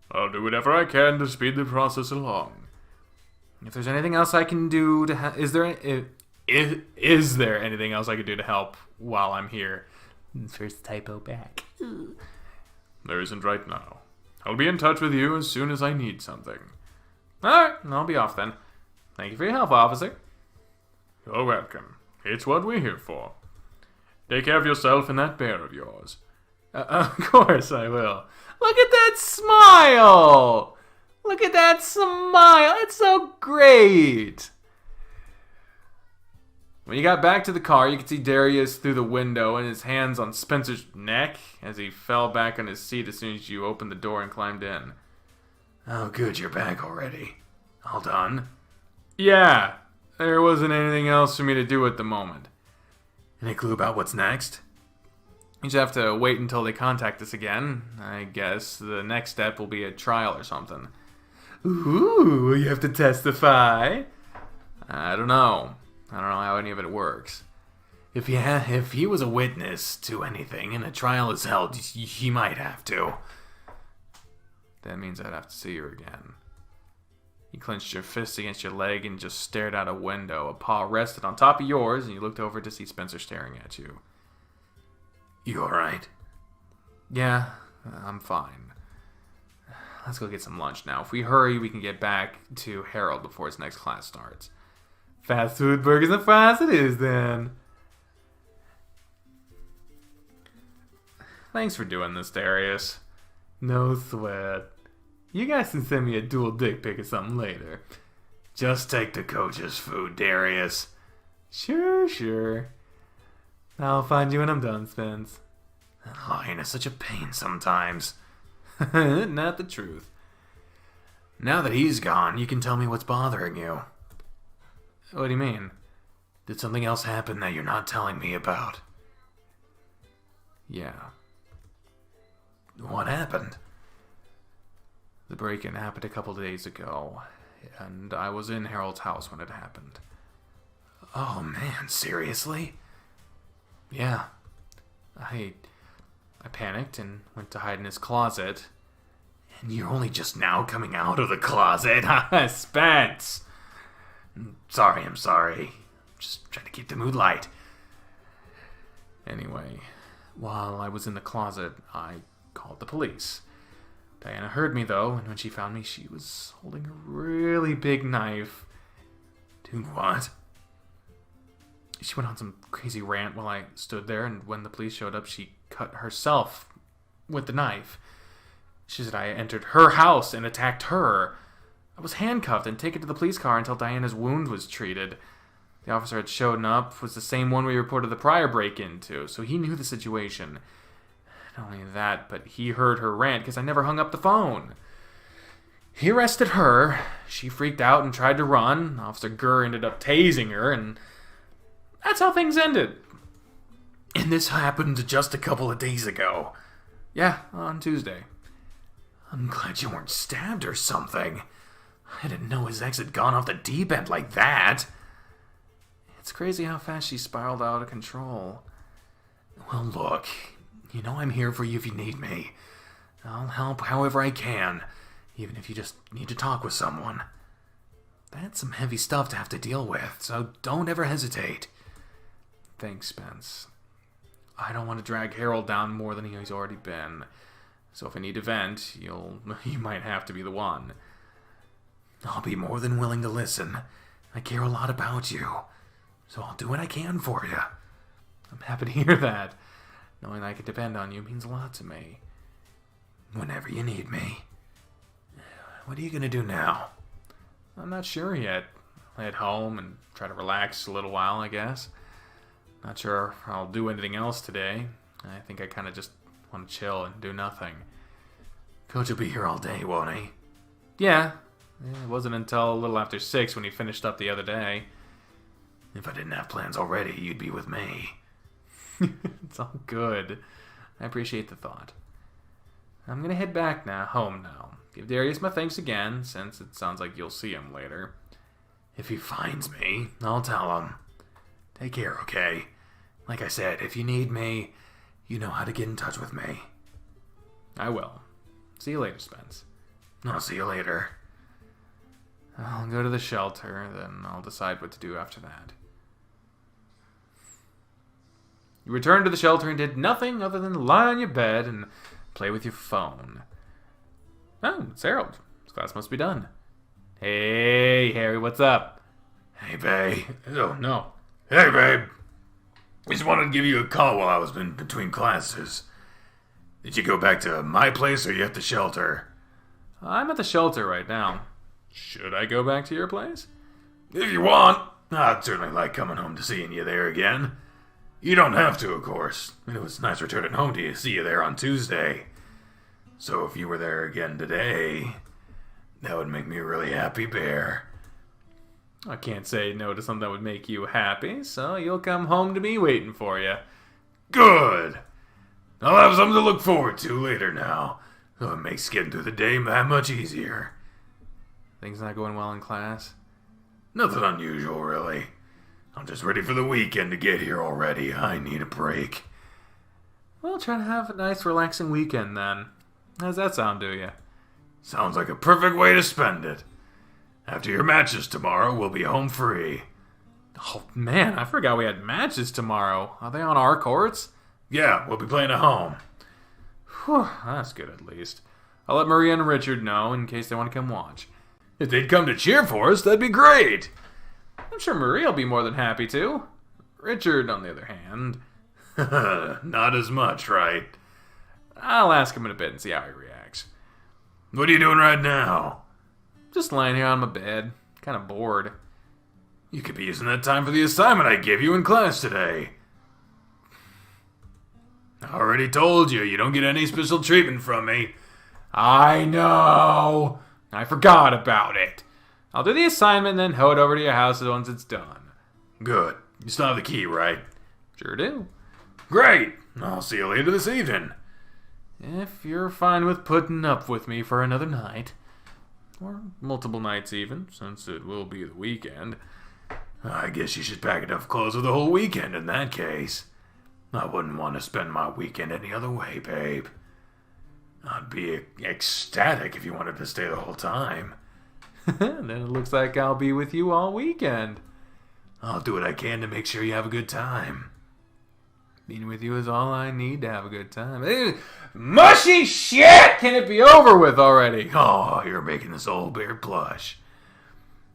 I'll do whatever I can to speed the process along. If there's anything else I can do to is there anything else I can do to help while I'm here? First typo back. There isn't right now. I'll be in touch with you as soon as I need something. Alright, I'll be off then. Thank you for your help, officer. You're welcome. It's what we're here for. Take care of yourself and that bear of yours. Of course I will. Look at that smile! Look at that smile! It's so great! When you got back to the car, you could see Darius through the window and his hands on Spencer's neck as he fell back on his seat as soon as you opened the door and climbed in. Oh, good, you're back already. All done? Yeah, there wasn't anything else for me to do at the moment. Any clue about what's next? You just have to wait until they contact us again. I guess the next step will be a trial or something. Ooh, you have to testify? I don't know. I don't know how any of it works. If he was a witness to anything and a trial is held, he might have to. That means I'd have to see her again. You clenched your fist against your leg and just stared out a window. A paw rested on top of yours, and you looked over to see Spencer staring at you. You alright? Yeah, I'm fine. Let's go get some lunch now. If we hurry, we can get back to Harold before his next class starts. Fast food, burgers, and fries it is, then. Thanks for doing this, Darius. No sweat. You guys can send me a dual dick pic or something later. Just take the coach's food, Darius. Sure. I'll find you when I'm done, Spence. Lying is such a pain sometimes. Not the truth. Now that he's gone, you can tell me what's bothering you. What do you mean? Did something else happen that you're not telling me about? Yeah. What happened? The break-in happened a couple days ago, and I was in Harold's house when it happened. Oh man, seriously? Yeah. I panicked and went to hide in his closet. And you're only just now coming out of the closet? Spence! I'm sorry. Just trying to keep the mood light. Anyway, while I was in the closet, I called the police. Diana heard me, though, and when she found me, she was holding a really big knife. Dude, what? She went on some crazy rant while I stood there, and when the police showed up, she cut herself with the knife. She said I entered her house and attacked her. I was handcuffed and taken to the police car until Diana's wound was treated. The officer had shown up was the same one we reported the prior break-in to, so he knew the situation. Not only that, but he heard her rant because I never hung up the phone. He arrested her. She freaked out and tried to run. Officer Gurr ended up tasing her, and that's how things ended. And this happened just a couple of days ago. Yeah, on Tuesday. I'm glad you weren't stabbed or something. I didn't know his ex had gone off the deep end like that. It's crazy how fast she spiraled out of control. Well, look, you know I'm here for you if you need me. I'll help however I can, even if you just need to talk with someone. That's some heavy stuff to have to deal with, so don't ever hesitate. Thanks, Spence. I don't want to drag Harold down more than he's already been. So if I need to vent, you might have to be the one. I'll be more than willing to listen. I care a lot about you, so I'll do what I can for you. I'm happy to hear that. Knowing I can depend on you means a lot to me. Whenever you need me. What are you gonna do now? I'm not sure yet. I'll head home and try to relax a little while, I guess. Not sure if I'll do anything else today. I think I kind of just want to chill and do nothing. Coach will be here all day, won't he? Yeah. It wasn't until a little after 6 when he finished up the other day. If I didn't have plans already, you'd be with me. It's all good. I appreciate the thought. I'm gonna head back home now. Give Darius my thanks again, since it sounds like you'll see him later. If he finds me, I'll tell him. Take care, okay? Like I said, if you need me, you know how to get in touch with me. I will. See you later, Spence. I'll see you later. I'll go to the shelter, then I'll decide what to do after that. You returned to the shelter and did nothing other than lie on your bed and play with your phone. Oh, it's Harold. His class must be done. Hey, Harry, what's up? Hey, babe. Oh, no. Hey, babe. We just wanted to give you a call while I was in between classes. Did you go back to my place or are you at the shelter? I'm at the shelter right now. Should I go back to your place? If you want. I'd certainly like coming home to seeing you there again. You don't have to, of course. It was nice returning home to see you there on Tuesday. So if you were there again today, that would make me a really happy bear. I can't say no to something that would make you happy, so you'll come home to me waiting for you. Good. I'll have something to look forward to later now. So it makes getting through the day that much easier. Things not going well in class? Nothing unusual, really. I'm just ready for the weekend to get here already. I need a break. Well, try to have a nice, relaxing weekend then. How's that sound to you? Sounds like a perfect way to spend it. After your matches tomorrow, we'll be home free. Oh, man, I forgot we had matches tomorrow. Are they on our courts? Yeah, we'll be playing at home. Whew, that's good at least. I'll let Maria and Richard know in case they want to come watch. If they'd come to cheer for us, that'd be great. I'm sure Maria will be more than happy to. Richard, on the other hand... Not as much, right? I'll ask him in a bit and see how he reacts. What are you doing right now? Just lying here on my bed. Kind of bored. You could be using that time for the assignment I gave you in class today. I already told you, you don't get any special treatment from me. I know. I forgot about it. I'll do the assignment and then head over to your house once it's done. Good. You still have the key, right? Sure do. Great. I'll see you later this evening. If you're fine with putting up with me for another night. Or multiple nights even, since it will be the weekend. I guess you should pack enough clothes for the whole weekend in that case. I wouldn't want to spend my weekend any other way, babe. I'd be ecstatic if you wanted to stay the whole time. Then it looks like I'll be with you all weekend. I'll do what I can to make sure you have a good time. Being with you is all I need to have a good time. Mushy shit! Can it be over with already? Oh, you're making this old bear blush.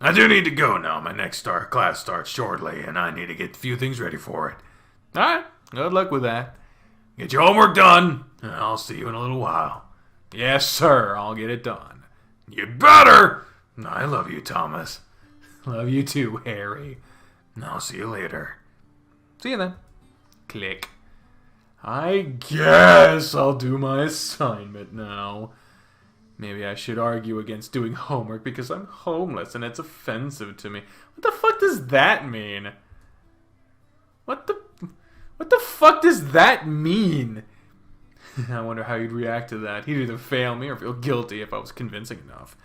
I do need to go now. My next class starts shortly, and I need to get a few things ready for it. Alright, good luck with that. Get your homework done, and I'll see you in a little while. Yes, sir, I'll get it done. You better! I love you, Thomas. Love you too, Harry. I'll see you later. See you then. Click. I guess I'll do my assignment now. Maybe I should argue against doing homework because I'm homeless and it's offensive to me. What the fuck does that mean? What the fuck does that mean? I wonder how you'd react to that. He'd either fail me or feel guilty if I was convincing enough.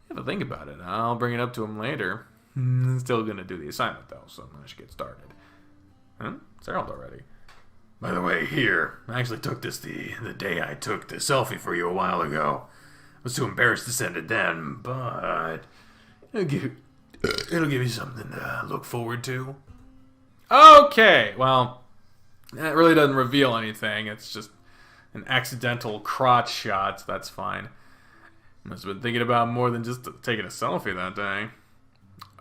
If I think about it, I'll bring it up to him later. I'm still gonna do the assignment though, so I should get started. Huh? It's Harold already. By the way, here, I actually took this the day I took the selfie for you a while ago. I was too embarrassed to send it then, but it'll give you something to look forward to. Okay, well, that really doesn't reveal anything. It's just an accidental crotch shot, so that's fine. Must have been thinking about more than just taking a selfie that day.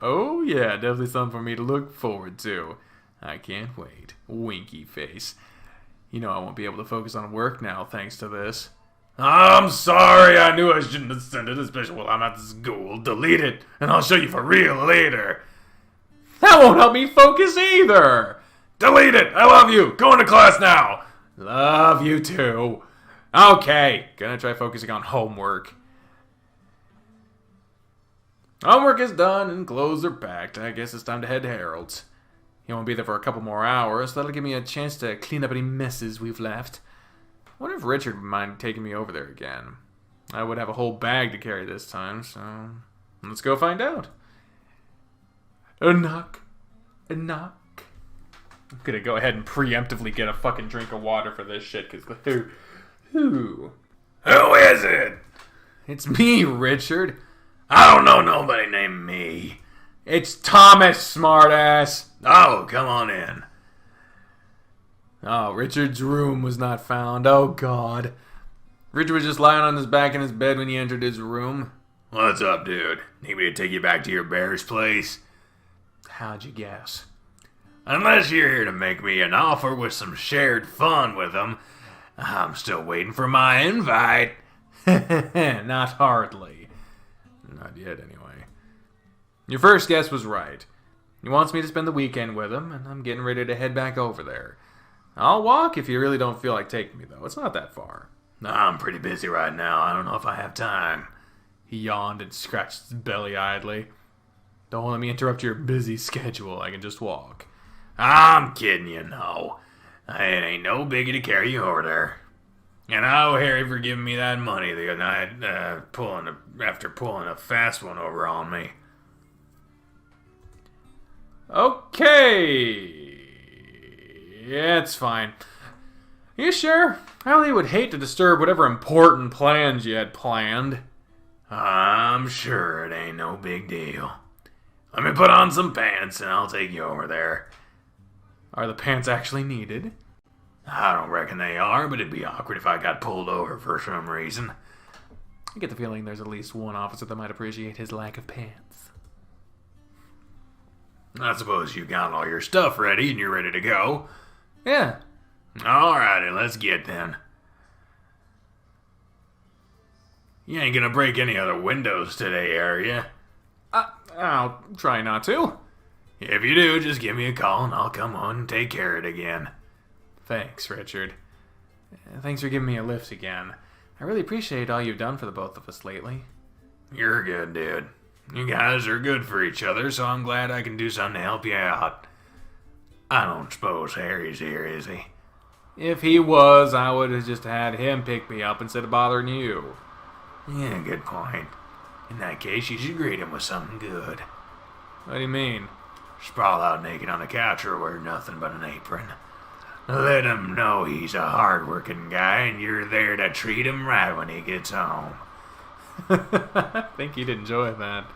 Oh yeah, definitely something for me to look forward to. I can't wait. Winky face. You know I won't be able to focus on work now thanks to this. I'm sorry, I knew I shouldn't have sent it, especially while I'm at school. Delete it, and I'll show you for real later. That won't help me focus either! Delete it! I love you! Going to class now! Love you too. Okay, gonna try focusing on homework. Homework is done and clothes are packed. I guess it's time to head to Harold's. He won't be there for a couple more hours, so that'll give me a chance to clean up any messes we've left. I wonder if Richard would mind taking me over there again. I would have a whole bag to carry this time, so let's go find out. A knock. A knock. I'm gonna go ahead and preemptively get a fucking drink of water for this shit, because who is it? It's me, Richard. I don't know nobody named me. It's Thomas, smartass. Oh, come on in. Oh, Richard's room was not found. Oh, God. Richard was just lying on his back in his bed when he entered his room. What's up, dude? Need me to take you back to your bear's place? How'd you guess? Unless you're here to make me an offer with some shared fun with him, I'm still waiting for my invite. Not hardly. Not yet, anyway. Your first guess was right. He wants me to spend the weekend with him, and I'm getting ready to head back over there. I'll walk if you really don't feel like taking me, though. It's not that far. I'm pretty busy right now. I don't know if I have time. He yawned and scratched his belly idly. Don't let me interrupt your busy schedule. I can just walk. I'm kidding, you know. It ain't no biggie to carry you over there. And I owe Harry for giving me that money the other night, after pulling a fast one over on me. Okay. Yeah, it's fine. You sure? I really would hate to disturb whatever important plans you had planned. I'm sure it ain't no big deal. Let me put on some pants and I'll take you over there. Are the pants actually needed? I don't reckon they are, but it'd be awkward if I got pulled over for some reason. I get the feeling there's at least one officer that might appreciate his lack of pants. I suppose you got all your stuff ready and you're ready to go. Yeah. Alrighty, let's get then. You ain't gonna break any other windows today, are you? I'll try not to. If you do, just give me a call and I'll come on and take care of it again. Thanks, Richard. Thanks for giving me a lift again. I really appreciate all you've done for the both of us lately. You're good, dude. You guys are good for each other, so I'm glad I can do something to help you out. I don't suppose Harry's here, is he? If he was, I would have just had him pick me up instead of bothering you. Yeah, good point. In that case, you should greet him with something good. What do you mean? Sprawl out naked on the couch or wear nothing but an apron. Let him know he's a hard-working guy and you're there to treat him right when he gets home. I think he'd enjoy that.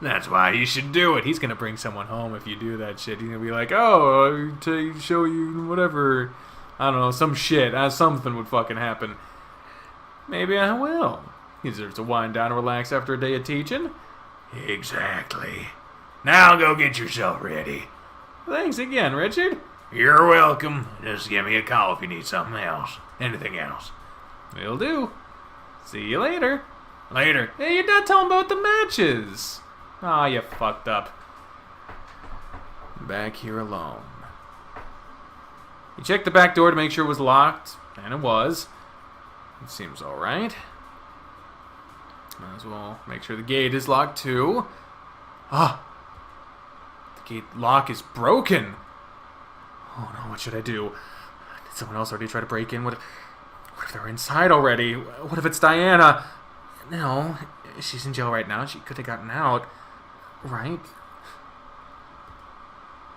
That's why you should do it. He's gonna bring someone home if you do that shit. He's gonna be like, oh, to show you whatever. I don't know, some shit. Something would fucking happen. Maybe I will. He deserves to wind down and relax after a day of teaching. Exactly. Now go get yourself ready. Thanks again, Richard. You're welcome. Just give me a call if you need something else. Anything else. Will do. See you later. Later. Hey, you're not telling about the matches. Aw, you fucked up. Back here alone. You checked the back door to make sure it was locked, and it was. It seems alright. Might as well make sure the gate is locked too. Ah! The gate lock is broken! Oh no, what should I do? Did someone else already try to break in? What if they're inside already? What if it's Diana? No, she's in jail right now. She could have gotten out. Right?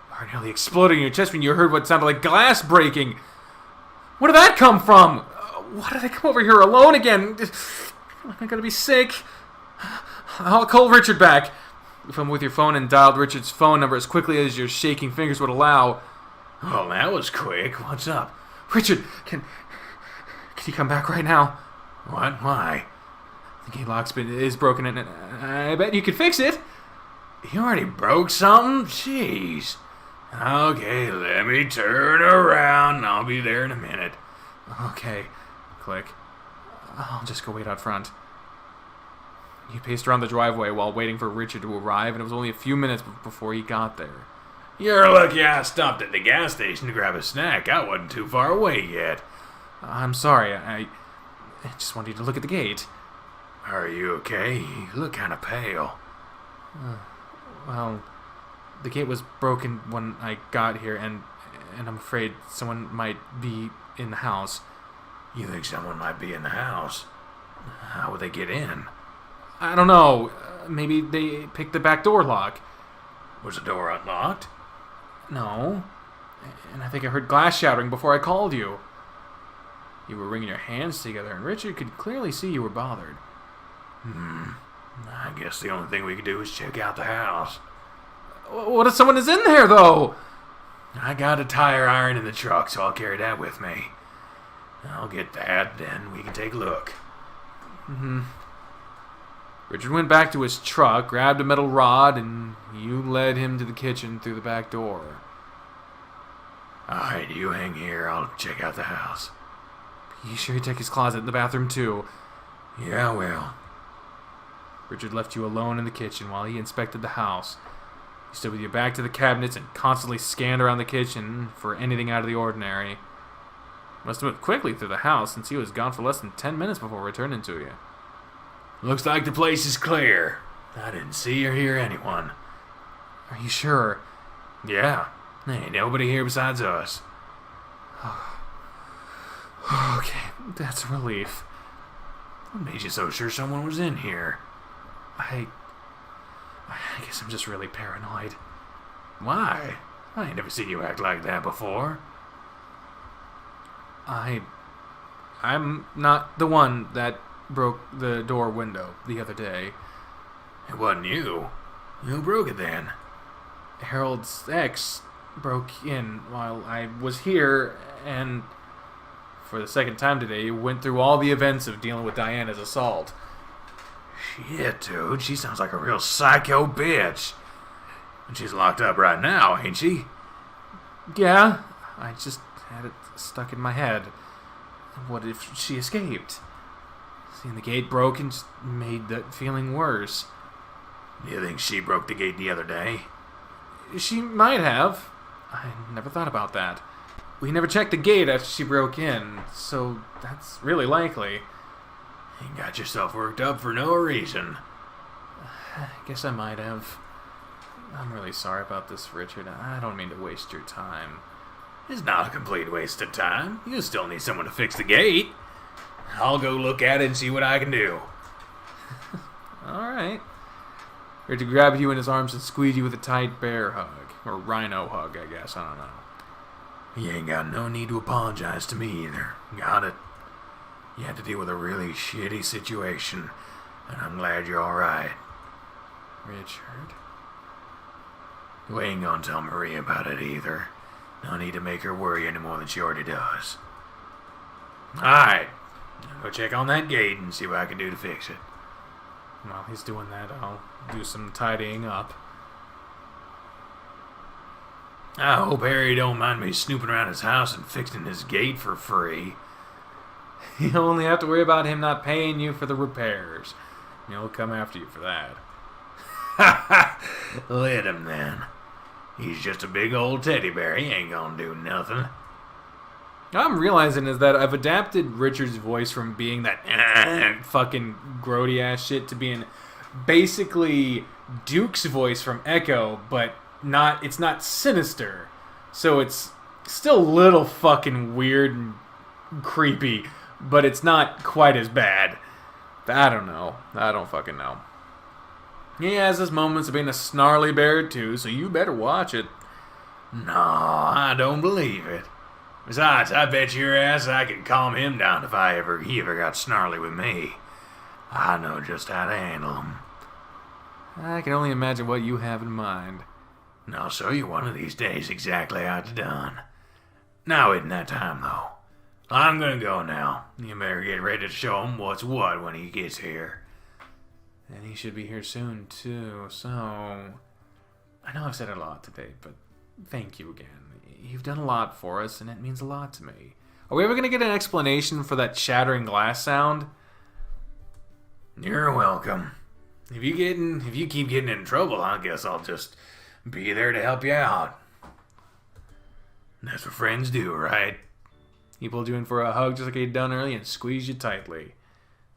You are nearly exploding in your chest when you heard what sounded like glass breaking. Where did that come from? Why did I come over here alone again? I'm gonna be sick. I'll call Richard back. You phoned with your phone and dialed Richard's phone number as quickly as your shaking fingers would allow. Oh, that was quick. What's up? Richard, can you come back right now? What? Why? The gate lock is broken and I bet you could fix it. You already broke something? Jeez. Okay, let me turn around and I'll be there in a minute. Okay. Click. I'll just go wait out front. You paced around the driveway while waiting for Richard to arrive, and it was only a few minutes before he got there. You're lucky I stopped at the gas station to grab a snack. I wasn't too far away yet. I'm sorry. I just wanted you to look at the gate. Are you okay? You look kind of pale. Well, the gate was broken when I got here, and I'm afraid someone might be in the house. You think someone might be in the house? How would they get in? I don't know. Maybe they picked the back door lock. Was the door unlocked? No. And I think I heard glass shattering before I called you. You were wringing your hands together, and Richard could clearly see you were bothered. I guess the only thing we could do is check out the house. What if someone is in there, though? I got a tire iron in the truck, so I'll carry that with me. I'll get that, then we can take a look. Richard went back to his truck, grabbed a metal rod, and you led him to the kitchen through the back door. Alright, you hang here. I'll check out the house. You sure you take his closet in the bathroom, too? Yeah, I will. Richard left you alone in the kitchen while he inspected the house. You stood with your back to the cabinets and constantly scanned around the kitchen for anything out of the ordinary. Must have moved quickly through the house since he was gone for less than 10 minutes before returning to you. Looks like the place is clear. I didn't see or hear anyone. Are you sure? Yeah, there ain't nobody here besides us. Okay, that's a relief. What made you so sure someone was in here? I guess I'm just really paranoid. Why? I ain't never seen you act like that before. I'm not the one that broke the door window the other day. It wasn't you. Who broke it then? Harold's ex broke in while I was here, and for the second time today, went through all the events of dealing with Diana's assault. Shit, dude, she sounds like a real psycho bitch. And she's locked up right now, ain't she? Yeah, I just had it stuck in my head. What if she escaped? Seeing the gate broken just made that feeling worse. Do you think she broke the gate the other day? She might have. I never thought about that. We never checked the gate after she broke in, so that's really likely. You got yourself worked up for no reason. I guess I might have. I'm really sorry about this, Richard. I don't mean to waste your time. It's not a complete waste of time. You still need someone to fix the gate. I'll go look at it and see what I can do. Alright. Richard grabbed you in his arms and squeezed you with a tight bear hug. Or rhino hug, I guess. I don't know. You ain't got no need to apologize to me either. Got it? You had to deal with a really shitty situation, and I'm glad you're alright. Richard? You ain't gonna tell Maria about it either. No need to make her worry any more than she already does. Alright. Go check on that gate and see what I can do to fix it. While he's doing that, I'll do some tidying up. I hope Harry don't mind me snooping around his house and fixing his gate for free. You only have to worry about him not paying you for the repairs. He'll come after you for that. Let him then. He's just a big old teddy bear. He ain't gonna do nothing. What I'm realizing is that I've adapted Richard's voice from being that fucking grody ass shit to being basically Duke's voice from Echo, but it's not sinister. So it's still a little fucking weird and creepy, but it's not quite as bad. I don't know. I don't fucking know. He has his moments of being a snarly bear too, so you better watch it. No, I don't believe it. Besides, I bet your ass I could calm him down if he ever got snarly with me. I know just how to handle him. I can only imagine what you have in mind. And I'll show you one of these days exactly how it's done. Now isn't that time, though. I'm gonna go now. You better get ready to show him what's what when he gets here. And he should be here soon, too, so... I know I've said it a lot today, but thank you again. You've done a lot for us, and it means a lot to me. Are we ever going to get an explanation for that shattering glass sound? You're welcome. If you keep getting in trouble, I guess I'll just be there to help you out. That's what friends do, right? He pulled you in for a hug just like he'd done earlier and squeezed you tightly.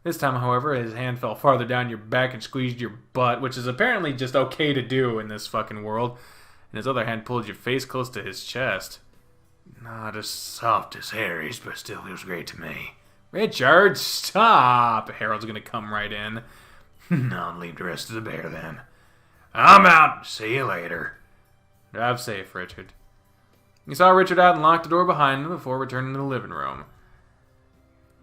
This time, however, his hand fell farther down your back and squeezed your butt, which is apparently just okay to do in this fucking world. And his other hand pulled your face close to his chest. Not as soft as Harry's, but still feels great to me. Richard, stop! Harold's gonna come right in. I'll leave the rest of the bear then. I'm out. See you later. Drive safe, Richard. You saw Richard out and locked the door behind him before returning to the living room.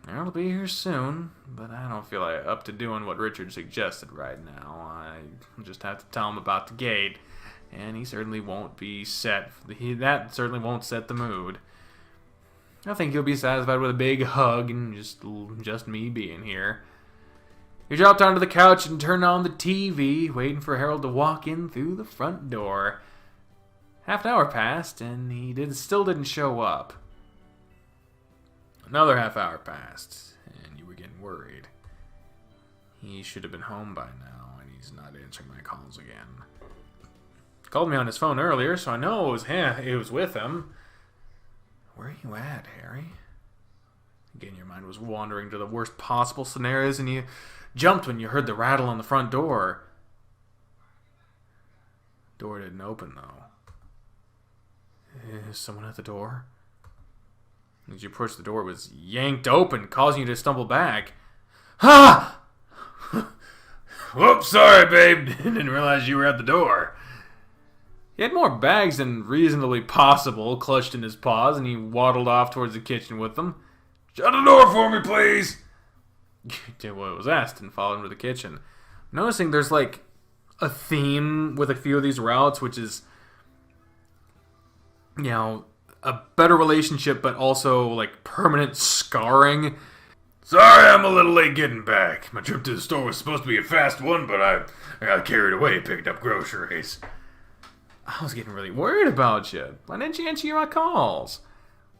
Harold will be here soon, but I don't feel up to doing what Richard suggested right now. I just have to tell him about the gate, and he certainly won't be set. That certainly won't set the mood. I think he'll be satisfied with a big hug and just me being here. You dropped onto the couch and turned on the TV, waiting for Harold to walk in through the front door. Half an hour passed, and he still didn't show up. Another half hour passed, and you were getting worried. He should have been home by now, and he's not answering my calls again. Called me on his phone earlier, so I know it was with him. Where are you at, Harry? Again, your mind was wandering to the worst possible scenarios, and you jumped when you heard the rattle on the front door. Door didn't open, though. Is someone at the door? As you approached the door, it was yanked open, causing you to stumble back. Ha! Whoops, sorry, babe. Didn't realize you were at the door. He had more bags than reasonably possible clutched in his paws, and he waddled off towards the kitchen with them. Shut the door for me, please. Did what was asked and followed into the kitchen. Noticing there's like a theme with a few of these routes, which is, you know, a better relationship, but also like permanent scarring. Sorry, I'm a little late getting back. My trip to the store was supposed to be a fast one, but I got carried away picking up groceries. I was getting really worried about you. Why didn't you answer my calls?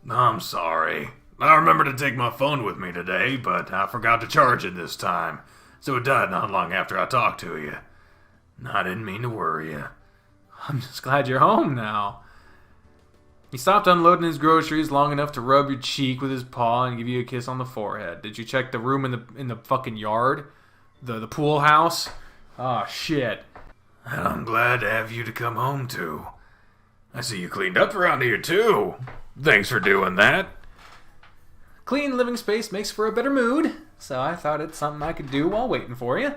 I'm sorry. I remembered to take my phone with me today, but I forgot to charge it this time, so it died not long after I talked to you. I didn't mean to worry you. I'm just glad you're home now. He stopped unloading his groceries long enough to rub your cheek with his paw and give you a kiss on the forehead. Did you check the room in the fucking yard? The pool house? Oh, shit. I'm glad to have you to come home to. I see you cleaned up around here, too. Thanks for doing that. Clean living space makes for a better mood, so I thought it's something I could do while waiting for you.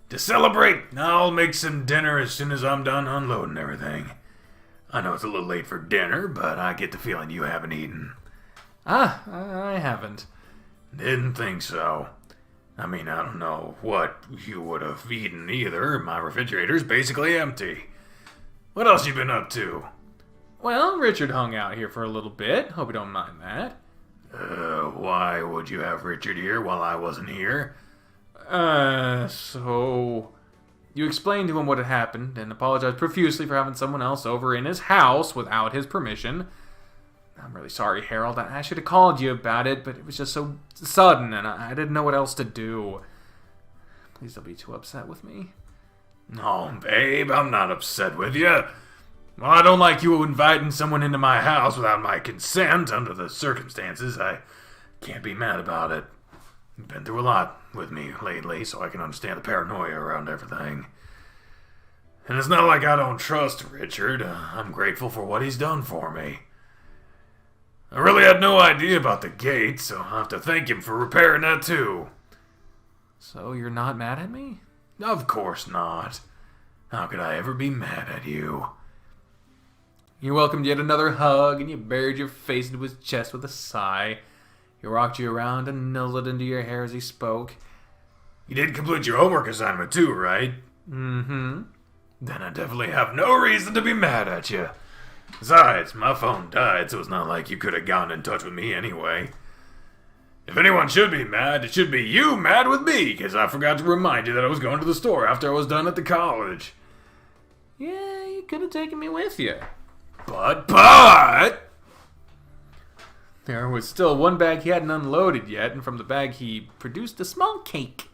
To celebrate, I'll make some dinner as soon as I'm done unloading everything. I know it's a little late for dinner, but I get the feeling you haven't eaten. I haven't. Didn't think so. I mean, I don't know what you would have eaten either. My refrigerator's basically empty. What else you been up to? Well, Richard hung out here for a little bit. Hope you don't mind that. Why would you have Richard here while I wasn't here? So... You explained to him what had happened and apologized profusely for having someone else over in his house without his permission. I'm really sorry, Harold. I should have called you about it, but it was just so sudden and I didn't know what else to do. Please don't be too upset with me. No, babe, I'm not upset with you. Well, I don't like you inviting someone into my house without my consent under the circumstances. I can't be mad about it. You've been through a lot with me lately, so I can understand the paranoia around everything. And it's not like I don't trust Richard. I'm grateful for what he's done for me. I really had no idea about the gate, so I'll have to thank him for repairing that too. So you're not mad at me? Of course not. How could I ever be mad at you? You welcomed yet another hug, and you buried your face into his chest with a sigh. He rocked you around and nuzzled into your hair as he spoke. You did complete your homework assignment too, right? Mm-hmm. Then I definitely have no reason to be mad at you. Besides, my phone died, so it's not like you could have gotten in touch with me anyway. If anyone should be mad, it should be you mad with me, because I forgot to remind you that I was going to the store after I was done at the college. Yeah, you could have taken me with you. But... There was still one bag he hadn't unloaded yet, and from the bag he produced a small cake.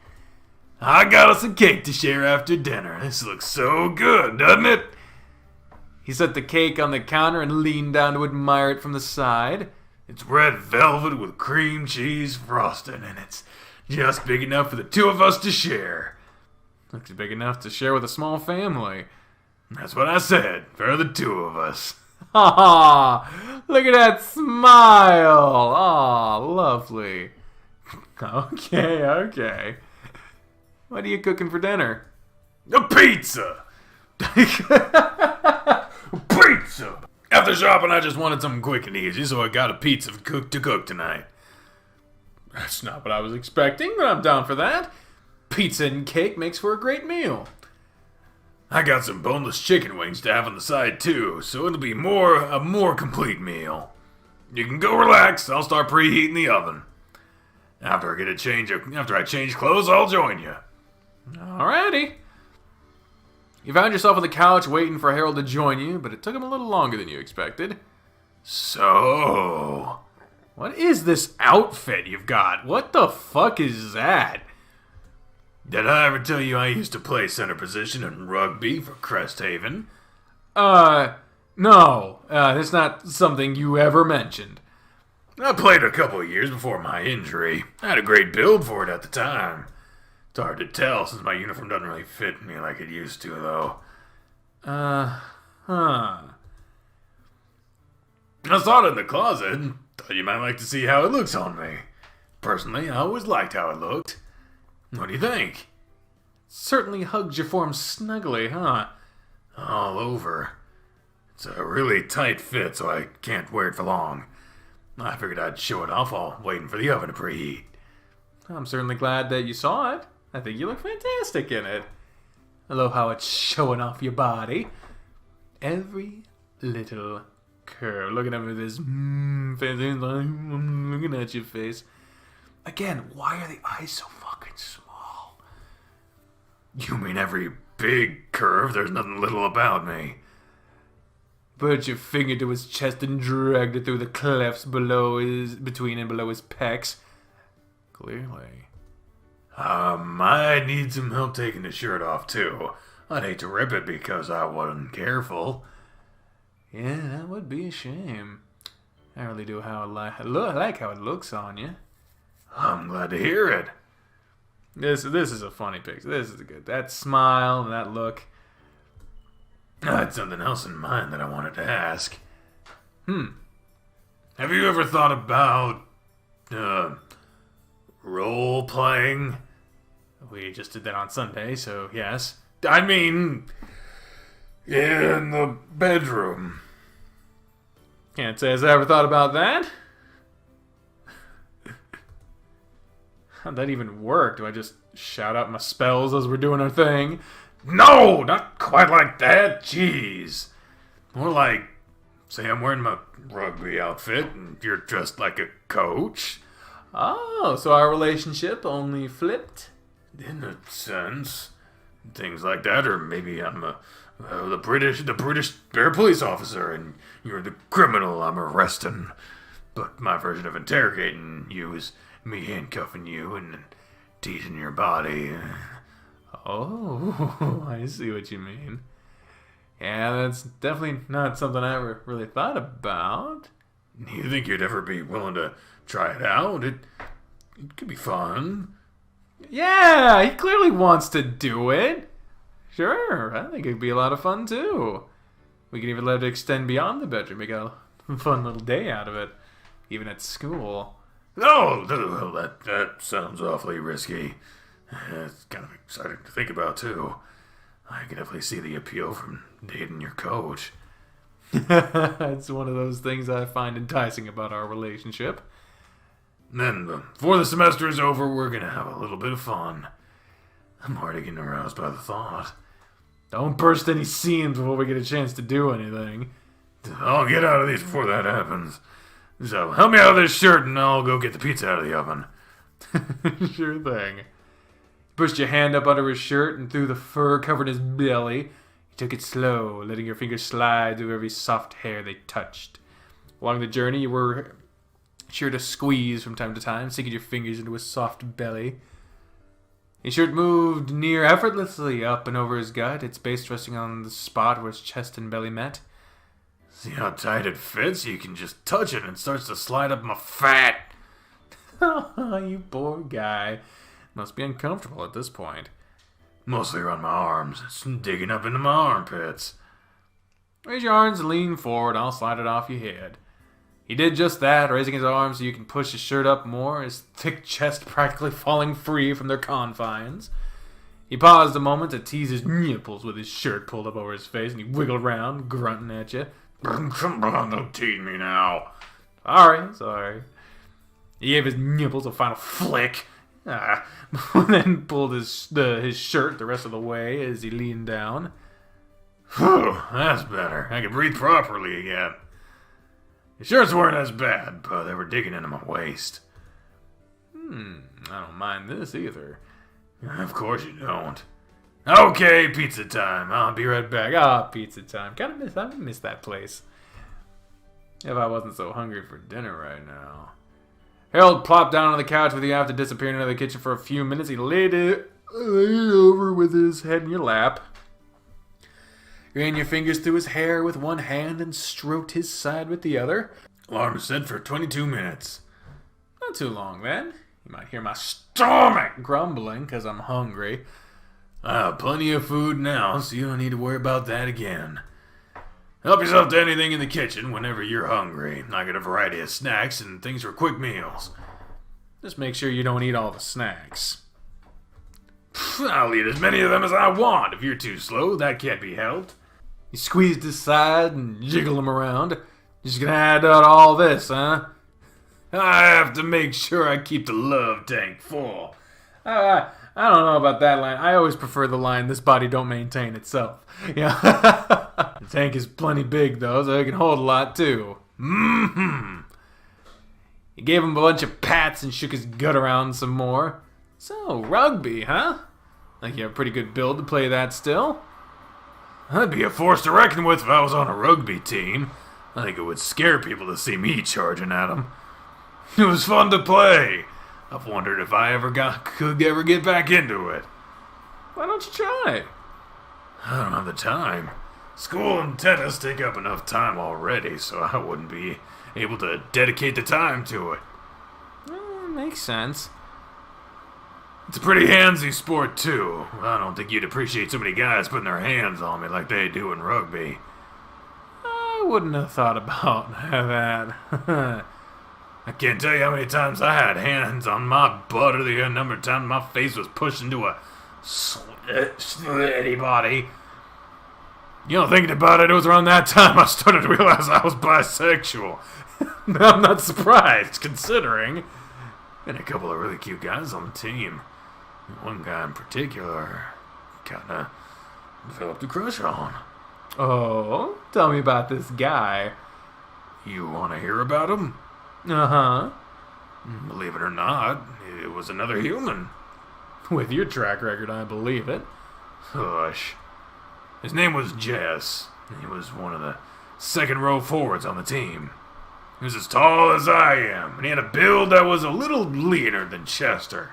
I got us a cake to share after dinner. This looks so good, doesn't it? He set the cake on the counter and leaned down to admire it from the side. It's red velvet with cream cheese frosting, and it's just big enough for the two of us to share. Looks big enough to share with a small family. That's what I said, for the two of us. Ha ha! Look at that smile! Aw, lovely. Okay. What are you cooking for dinner? A pizza! Pizza! After shopping, I just wanted something quick and easy, so I got a pizza to cook tonight. That's not what I was expecting, but I'm down for that. Pizza and cake makes for a great meal. I got some boneless chicken wings to have on the side too, so it'll be a more complete meal. You can go relax. I'll start preheating the oven. After I change clothes, I'll join you. Alrighty. You found yourself on the couch waiting for Harold to join you, but it took him a little longer than you expected. So, what is this outfit you've got? What the fuck is that? Did I ever tell you I used to play center position in rugby for Cresthaven? No. It's not something you ever mentioned. I played a couple of years before my injury. I had a great build for it at the time. It's hard to tell since my uniform doesn't really fit me like it used to, though. Huh. I saw it in the closet and thought you might like to see how it looks on me. Personally, I always liked how it looked. What do you think? Certainly hugs your form snugly, huh? All over. It's a really tight fit, so I can't wear it for long. I figured I'd show it off while waiting for the oven to preheat. I'm certainly glad that you saw it. I think you look fantastic in it. I love how it's showing off your body. Every little curve. Looking at me with this face. I'm looking at your face. Again, why are the eyes so fucking small? You mean every big curve? There's nothing little about me. Put your finger to his chest and dragged it through the clefts between and below his pecs. Clearly. I need some help taking the shirt off, too. I'd hate to rip it because I wasn't careful. Yeah, that would be a shame. I really do I like how it looks on you. I'm glad to hear it. This is a funny picture. This is good. That smile and that look. I had something else in mind that I wanted to ask. Have you ever thought about, role-playing? We just did that on Sunday, so yes. I mean, in the bedroom. Can't say I've ever thought about that. How'd that even work? Do I just shout out my spells as we're doing our thing? No, not quite like that. Jeez. More like, say I'm wearing my rugby outfit and you're dressed like a coach. Oh, so our relationship only flipped? In a sense. Things like that, or maybe I'm the British bear police officer and you're the criminal I'm arresting. But my version of interrogating you is me handcuffing you and teasing your body. Oh, I see what you mean. Yeah, that's definitely not something I ever really thought about. You think you'd ever be willing to try it out? It could be fun. Yeah, he clearly wants to do it. Sure, I think it'd be a lot of fun too. We can even let it extend beyond the bedroom, make a fun little day out of it, even at school. Oh, well, that sounds awfully risky. It's kind of exciting to think about, too. I can definitely see the appeal from dating your coach. It's one of those things I find enticing about our relationship. Then, before the semester is over, we're going to have a little bit of fun. I'm already getting aroused by the thought. Don't burst any seams before we get a chance to do anything. I'll get out of these before that happens. So, help me out of this shirt and I'll go get the pizza out of the oven. Sure thing. He pushed your hand up under his shirt and through the fur covering his belly. He took it slow, letting your fingers slide through every soft hair they touched. Along the journey, you were sure to squeeze from time to time, sinking your fingers into his soft belly. His shirt moved near effortlessly up and over his gut, its base resting on the spot where his chest and belly met. See how tight it fits? You can just touch it and it starts to slide up my fat. You poor guy. Must be uncomfortable at this point. Mostly around my arms. It's digging up into my armpits. Raise your arms and lean forward. I'll slide it off your head. He did just that, raising his arms so you can push his shirt up more, his thick chest practically falling free from their confines. He paused a moment to tease his nipples with his shirt pulled up over his face, and he wiggled around, grunting at you. Come on, don't tease me now. Sorry. He gave his nipples a final flick, and then pulled his shirt the rest of the way as he leaned down. Whew, that's better. I can breathe properly again. The shirts weren't as bad, but they were digging into my waist. I don't mind this either. Of course you don't. Okay, pizza time. I'll be right back. Pizza time. I miss that place. If I wasn't so hungry for dinner right now. Harold plopped down on the couch with you after disappearing into the kitchen for a few minutes. He laid over with his head in your lap. ran your fingers through his hair with one hand and stroked his side with the other. Alarm is set for 22 minutes. Not too long, then. You might hear my stomach grumbling because I'm hungry. I have plenty of food now, so you don't need to worry about that again. Help yourself to anything in the kitchen whenever you're hungry. I got a variety of snacks and things for quick meals. Just make sure you don't eat all the snacks. I'll eat as many of them as I want. If you're too slow, that can't be helped. You squeezed his side and jiggle him around. Just gonna add out all this, huh? I have to make sure I keep the love tank full. I don't know about that line. I always prefer the line, "This body don't maintain itself." Yeah. The tank is plenty big, though, so it can hold a lot, too. Mm-hmm. He gave him a bunch of pats and shook his gut around some more. So, rugby, huh? Like you have a pretty good build to play that still. I'd be a force to reckon with if I was on a rugby team. I think it would scare people to see me charging at them. It was fun to play. I've wondered if I could ever get back into it. Why don't you try? I don't have the time. School and tennis take up enough time already, so I wouldn't be able to dedicate the time to it. Makes sense. It's a pretty handsy sport, too. I don't think you'd appreciate so many guys putting their hands on me like they do in rugby. I wouldn't have thought about that. I can't tell you how many times I had hands on my butt or the number of times my face was pushed into a sweaty body. You know, thinking about it was around that time I started to realize I was bisexual. I'm not surprised, considering. And a couple of really cute guys on the team. One guy in particular, kinda developed a crush on. Oh, tell me about this guy. You want to hear about him? Uh-huh. Believe it or not, it was another human. With your track record, I believe it. Hush. His name was Jess. He was one of the second row forwards on the team. He was as tall as I am, and he had a build that was a little leaner than Chester.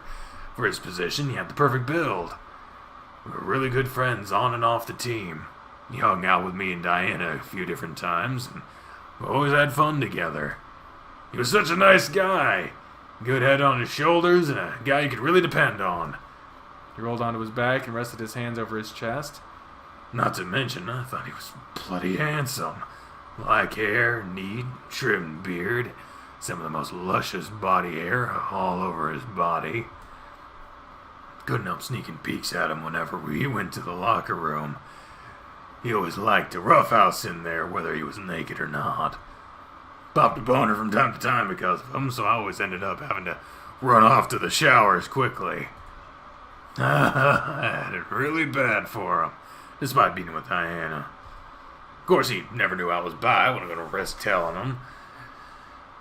For his position, he had the perfect build. We were really good friends on and off the team. He hung out with me and Diana a few different times, and we always had fun together. He was such a nice guy. Good head on his shoulders, and a guy you could really depend on. He rolled onto his back and rested his hands over his chest. Not to mention, I thought he was bloody handsome. Black hair, neat, trimmed beard, some of the most luscious body hair all over his body. Couldn't help sneaking peeks at him whenever we went to the locker room. He always liked to roughhouse in there, whether he was naked or not. Popped a boner from time to time because of him, so I always ended up having to run off to the showers quickly. I had it really bad for him, despite being with Diana. Of course, he never knew I was bi. I wasn't going to risk telling him.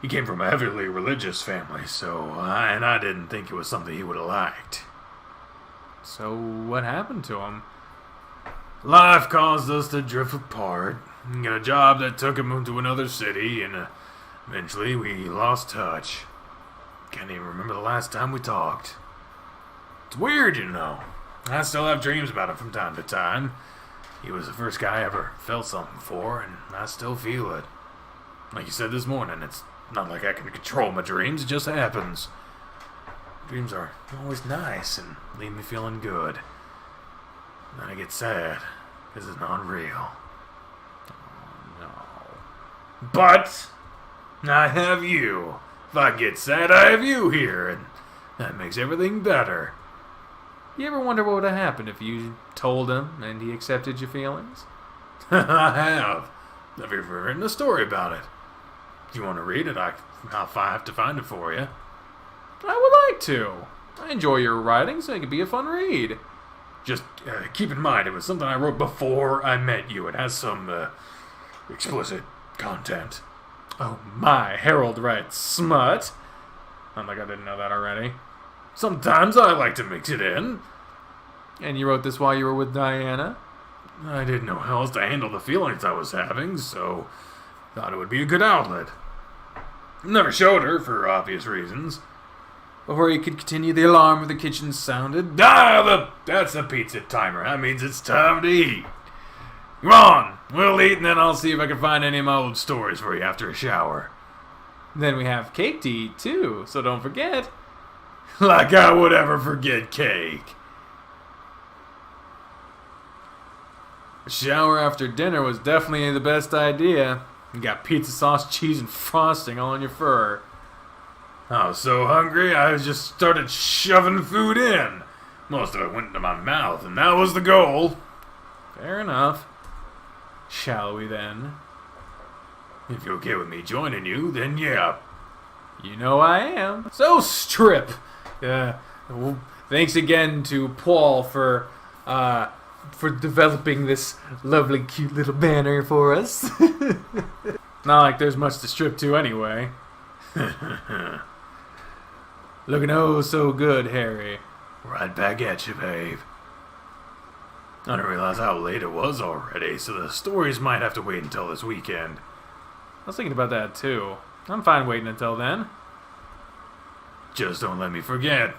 He came from a heavily religious family, so I didn't think it was something he would have liked. So, what happened to him? Life caused us to drift apart. He got a job that took him to another city, and eventually we lost touch. Can't even remember the last time we talked. It's weird, you know. I still have dreams about him from time to time. He was the first guy I ever felt something for, and I still feel it. Like you said this morning, it's not like I can control my dreams, it just happens. Dreams are always nice and leave me feeling good. Then I get sad, because it's not real. Oh, no. But I have you. If I get sad, I have you here, and that makes everything better. You ever wonder what would have happened if you told him and he accepted your feelings? I have. I've even written a story about it. If you want to read it, I'll have to find it for you. I would like to. I enjoy your writing, so it could be a fun read. Just keep in mind, it was something I wrote before I met you. It has some explicit content. Oh my, Harold writes smut. I'm like I didn't know that already. Sometimes I like to mix it in. And you wrote this while you were with Diana? I didn't know how else to handle the feelings I was having, so thought it would be a good outlet. Never showed her, for obvious reasons. Before he could continue, the alarm of the kitchen sounded. That's the pizza timer. That means it's time to eat. Come on, we'll eat and then I'll see if I can find any of my old stories for you after a shower. Then we have cake to eat too, so don't forget. Like I would ever forget cake. A shower after dinner was definitely the best idea. You got pizza sauce, cheese, and frosting all on your fur. I was so hungry, I just started shoving food in. Most of it went into my mouth, and that was the goal. Fair enough. Shall we then? If you're okay with me joining you, then yeah. You know I am. So, Strip. Thanks again to Paul for developing this lovely, cute little banner for us. Not like there's much to strip to anyway. Looking oh so good, Harry. Right back at you, babe. I didn't realize how late it was already, so the stories might have to wait until this weekend. I was thinking about that too. I'm fine waiting until then. Just don't let me forget.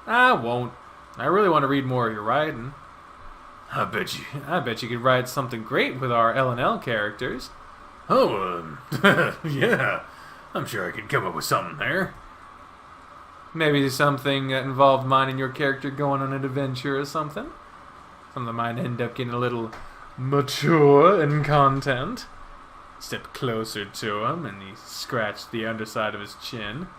I won't. I really want to read more of your writing. I bet you could write something great with our L&L characters. Oh, yeah. I'm sure I could come up with something there. Maybe something that involved mine and your character going on an adventure or something. Something that might end up getting a little mature in content. Step closer to him and he scratched the underside of his chin.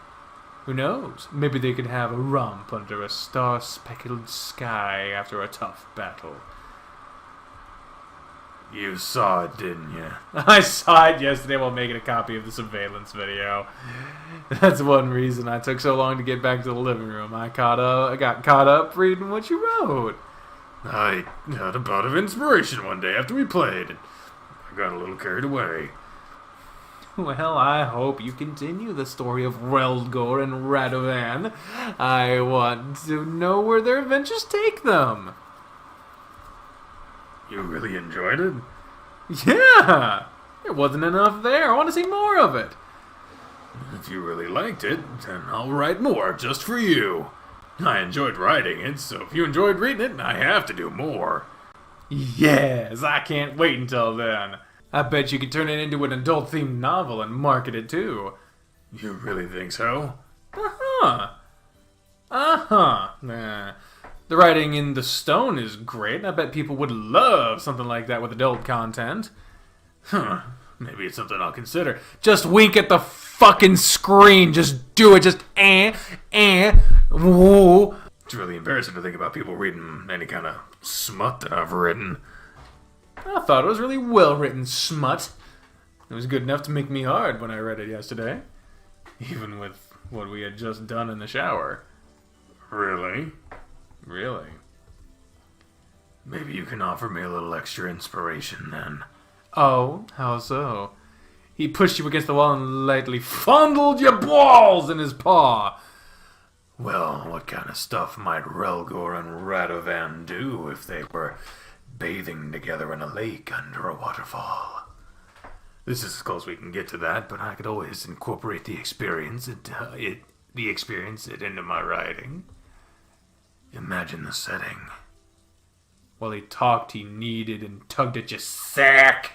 Who knows? Maybe they could have a romp under a star-speckled sky after a tough battle. You saw it, didn't you? I saw it yesterday while making a copy of the surveillance video. That's one reason I took so long to get back to the living room. I got caught up reading what you wrote. I had a bout of inspiration one day after we played, and I got a little carried away. Well, I hope you continue the story of Relgor and Radovan. I want to know where their adventures take them. You really enjoyed it? Yeah! There wasn't enough there. I want to see more of it. If you really liked it, then I'll write more just for you. I enjoyed writing it, so if you enjoyed reading it, I have to do more. Yes, I can't wait until then. I bet you could turn it into an adult-themed novel and market it too. You really think so? Nah. The writing in the stone is great. I bet people would love something like that with adult content. Maybe it's something I'll consider. Just wink at the fucking screen. Just do it. Just whoa. It's really embarrassing to think about people reading any kind of smut that I've written. I thought it was really well-written smut. It was good enough to make me hard when I read it yesterday. Even with what we had just done in the shower. Really? Really? Maybe you can offer me a little extra inspiration then. Oh, how so? He pushed you against the wall and lightly fondled your balls in his paw. Well, what kind of stuff might Relgor and Radovan do if they were bathing together in a lake under a waterfall? This is as close as we can get to that, but I could always incorporate the experience into my writing. Imagine the setting. While he talked, he kneaded and tugged at your sack.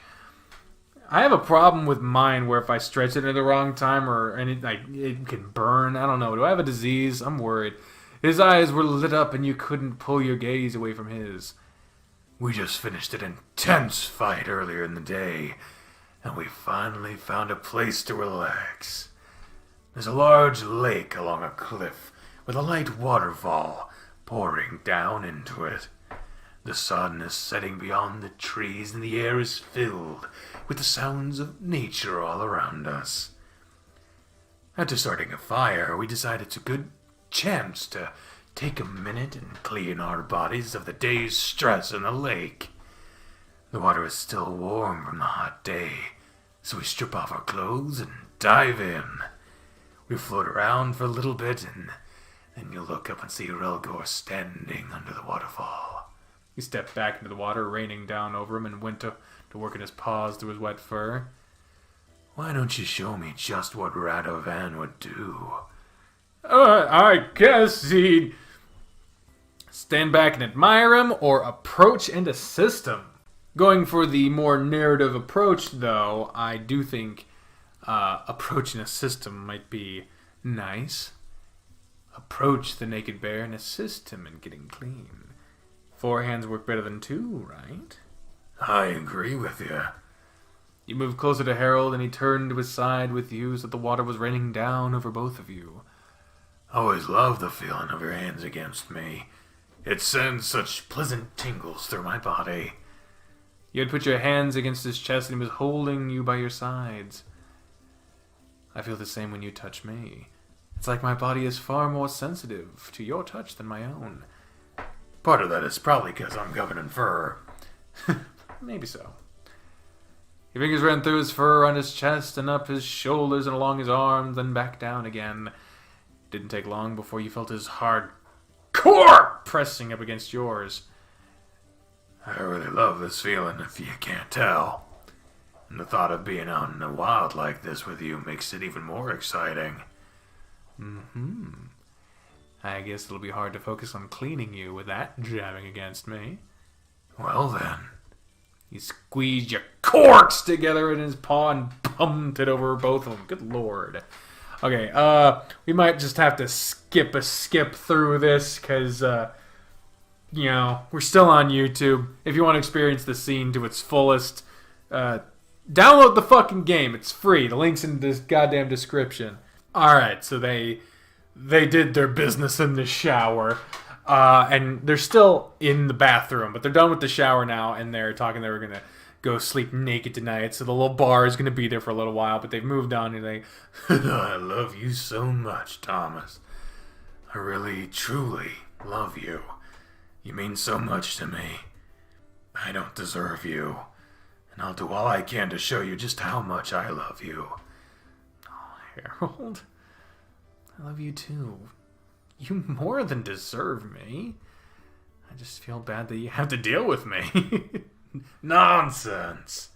I have a problem with mine where if I stretch it at the wrong time or it can burn. I don't know. Do I have a disease? I'm worried. His eyes were lit up and you couldn't pull your gaze away from his. We just finished an intense fight earlier in the day, and we finally found a place to relax. There's a large lake along a cliff with a light waterfall pouring down into it. The sun is setting beyond the trees, and the air is filled with the sounds of nature all around us. After starting a fire, we decided it's a good chance to take a minute and clean our bodies of the day's stress in the lake. The water is still warm from the hot day, so we strip off our clothes and dive in. We float around for a little bit, and then you look up and see Relgor standing under the waterfall. He stepped back into the water, raining down over him, and went to working his paws through his wet fur. Why don't you show me just what Radovan would do? I guess he'd stand back and admire him, or approach and assist him. Going for the more narrative approach, though, I do think approaching a system might be nice. Approach the naked bear and assist him in getting clean. 4 hands work better than 2, right? I agree with you. You moved closer to Harold, and he turned to his side with you so that the water was raining down over both of you. I always loved the feeling of your hands against me. It sends such pleasant tingles through my body. You had put your hands against his chest, and he was holding you by your sides. I feel the same when you touch me. It's like my body is far more sensitive to your touch than my own. Part of that is probably because I'm covered in fur. Maybe so. Your fingers ran through his fur on his chest and up his shoulders and along his arms, then back down again. It didn't take long before you felt his hard core pressing up against yours. I really love this feeling, if you can't tell. And the thought of being out in the wild like this with you makes it even more exciting. I guess it'll be hard to focus on cleaning you with that jamming against me. Well then. He squeezed your corks together in his paw and pumped it over both of them. Good lord. Okay, we might just have to skip through this because, you know, we're still on YouTube. If you want to experience the scene to its fullest, download the fucking game. It's free. The link's in this goddamn description. Alright, so they did their business in the shower. And they're still in the bathroom, but they're done with the shower now, and they're talking they were going to go sleep naked tonight, so the little bar is going to be there for a little while, but they've moved on, and they... I love you so much, Thomas. I really, truly love you. You mean so much to me. I don't deserve you, and I'll do all I can to show you just how much I love you. Oh, Harold, I love you too. You more than deserve me. I just feel bad that you have to deal with me. Nonsense.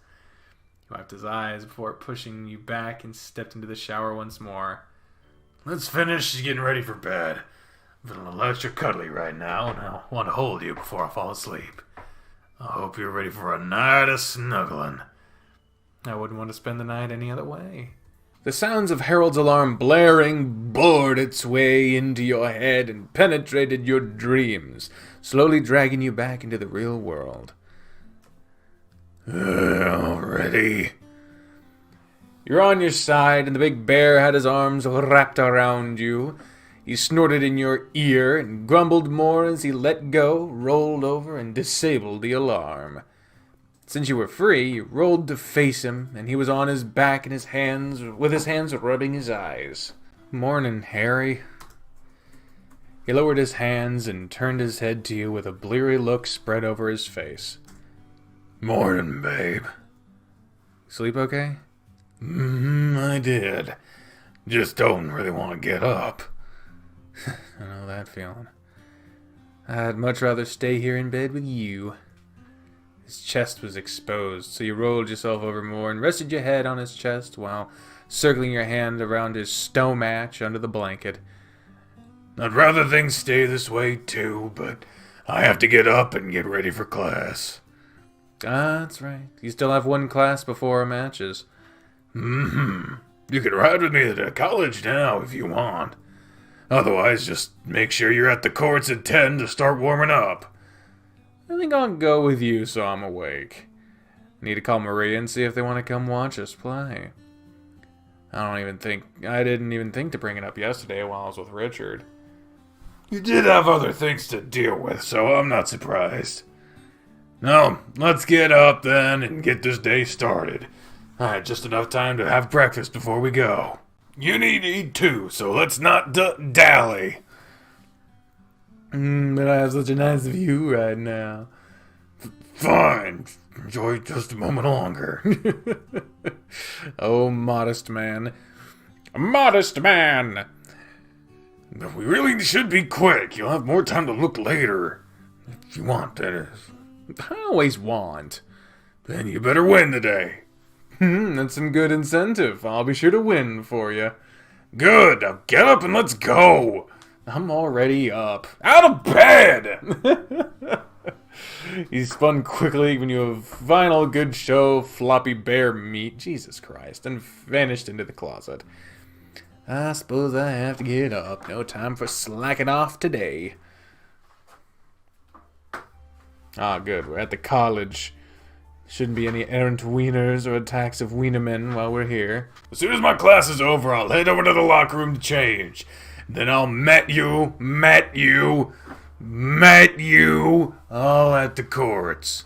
He wiped his eyes before pushing you back and stepped into the shower once more. Let's finish getting ready for bed. I'm feeling a little extra cuddly right now, and I want to hold you before I fall asleep. I hope you're ready for a night of snuggling. I wouldn't want to spend the night any other way. The sounds of Harold's alarm blaring bored its way into your head and penetrated your dreams, slowly dragging you back into the real world. Ready? You're on your side, and the big bear had his arms wrapped around you. He snorted in your ear and grumbled more as he let go, rolled over, and disabled the alarm. Since you were free, you rolled to face him, and he was on his back and his hands, with his hands rubbing his eyes. "Morning, Harry." He lowered his hands and turned his head to you with a bleary look spread over his face. Morning, babe. Sleep okay? I did. Just don't really want to get up. I know that feeling. I'd much rather stay here in bed with you. His chest was exposed, so you rolled yourself over more and rested your head on his chest while circling your hand around his stomach under the blanket. I'd rather things stay this way too, but I have to get up and get ready for class. That's right. You still have one class before our matches. You can ride with me to college now if you want. Otherwise, just make sure you're at the courts at 10 to start warming up. I think I'll go with you so I'm awake. I need to call Maria and see if they want to come watch us play. I didn't even think to bring it up yesterday while I was with Richard. You did have other things to deal with, so I'm not surprised. No, let's get up then and get this day started. I had just enough time to have breakfast before we go. You need to eat too, so let's not dally. But I have such a nice view right now. Fine. Enjoy just a moment longer. Oh, modest man. Modest man! But we really should be quick. You'll have more time to look later. If you want, that is. I always want. Then you better win today. That's some good incentive. I'll be sure to win for you. Good. Now get up and let's go. I'm already up. Out of bed! He spun quickly when you have final good show floppy bear meat, Jesus Christ, and vanished into the closet. I suppose I have to get up. No time for slacking off today. Ah, good. We're at the college. Shouldn't be any errant wieners or attacks of wienermen while we're here. As soon as my class is over, I'll head over to the locker room to change. Then I'll met you all at the courts.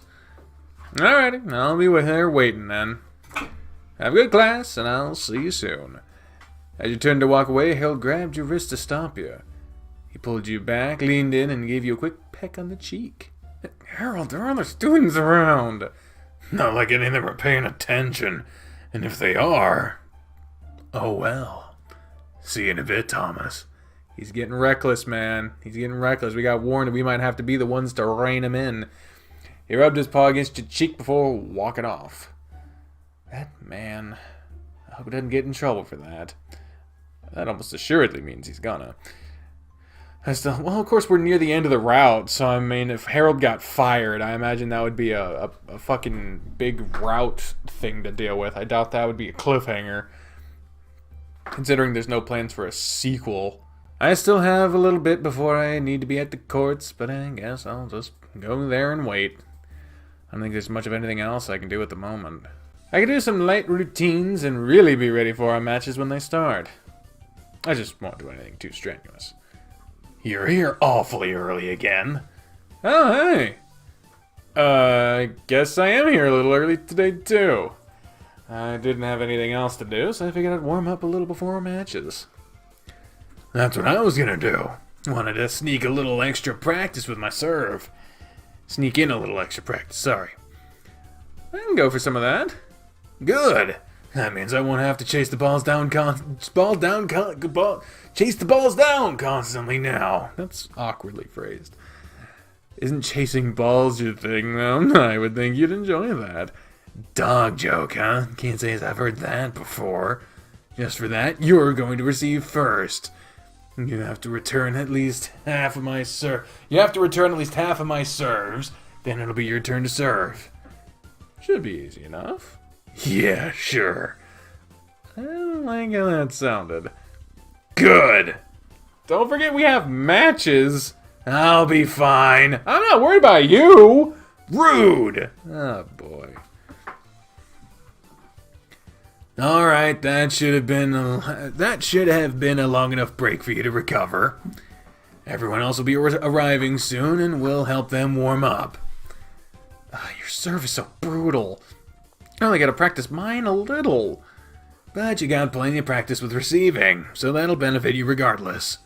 Alrighty, I'll be with her waiting then. Have a good class, and I'll see you soon. As you turned to walk away, Harold grabbed your wrist to stop you. He pulled you back, leaned in, and gave you a quick peck on the cheek. Harold, there are other students around. Not like any of them are paying attention. And if they are, oh well. See you in a bit, Thomas. He's getting reckless, man. He's getting reckless. We got warned that we might have to be the ones to rein him in. He rubbed his paw against your cheek before walking off. That man... I hope he doesn't get in trouble for that. That almost assuredly means he's gonna. Well, of course, we're near the end of the route, so I mean, if Harold got fired, I imagine that would be a fucking big route thing to deal with. I doubt that would be a cliffhanger, considering there's no plans for a sequel. I still have a little bit before I need to be at the courts, but I guess I'll just go there and wait. I don't think there's much of anything else I can do at the moment. I can do some light routines and really be ready for our matches when they start. I just won't do anything too strenuous. You're here awfully early again. Oh, hey. I guess I am here a little early today, too. I didn't have anything else to do, so I figured I'd warm up a little before our matches. That's what I was gonna do. Wanted to sneak a little extra practice with my serve. Sneak in a little extra practice, sorry. I can go for some of that. Good. That means I won't have to chase the balls down chase the balls down constantly now. That's awkwardly phrased. Isn't chasing balls your thing, though? I would think you'd enjoy that. Dog joke, huh? Can't say as I've heard that before. Just for that, you're going to receive first. You have to return at least half of my serves. Then it'll be your turn to serve. Should be easy enough. Yeah, sure. I don't like how that sounded. Good. Don't forget we have matches. I'll be fine. I'm not worried about you. Rude. Oh, boy. Alright, that should have been a long enough break for you to recover. Everyone else will be arriving soon, and we'll help them warm up. Your serve is so brutal. I only gotta practice mine a little. But you got plenty of practice with receiving, so that'll benefit you regardless.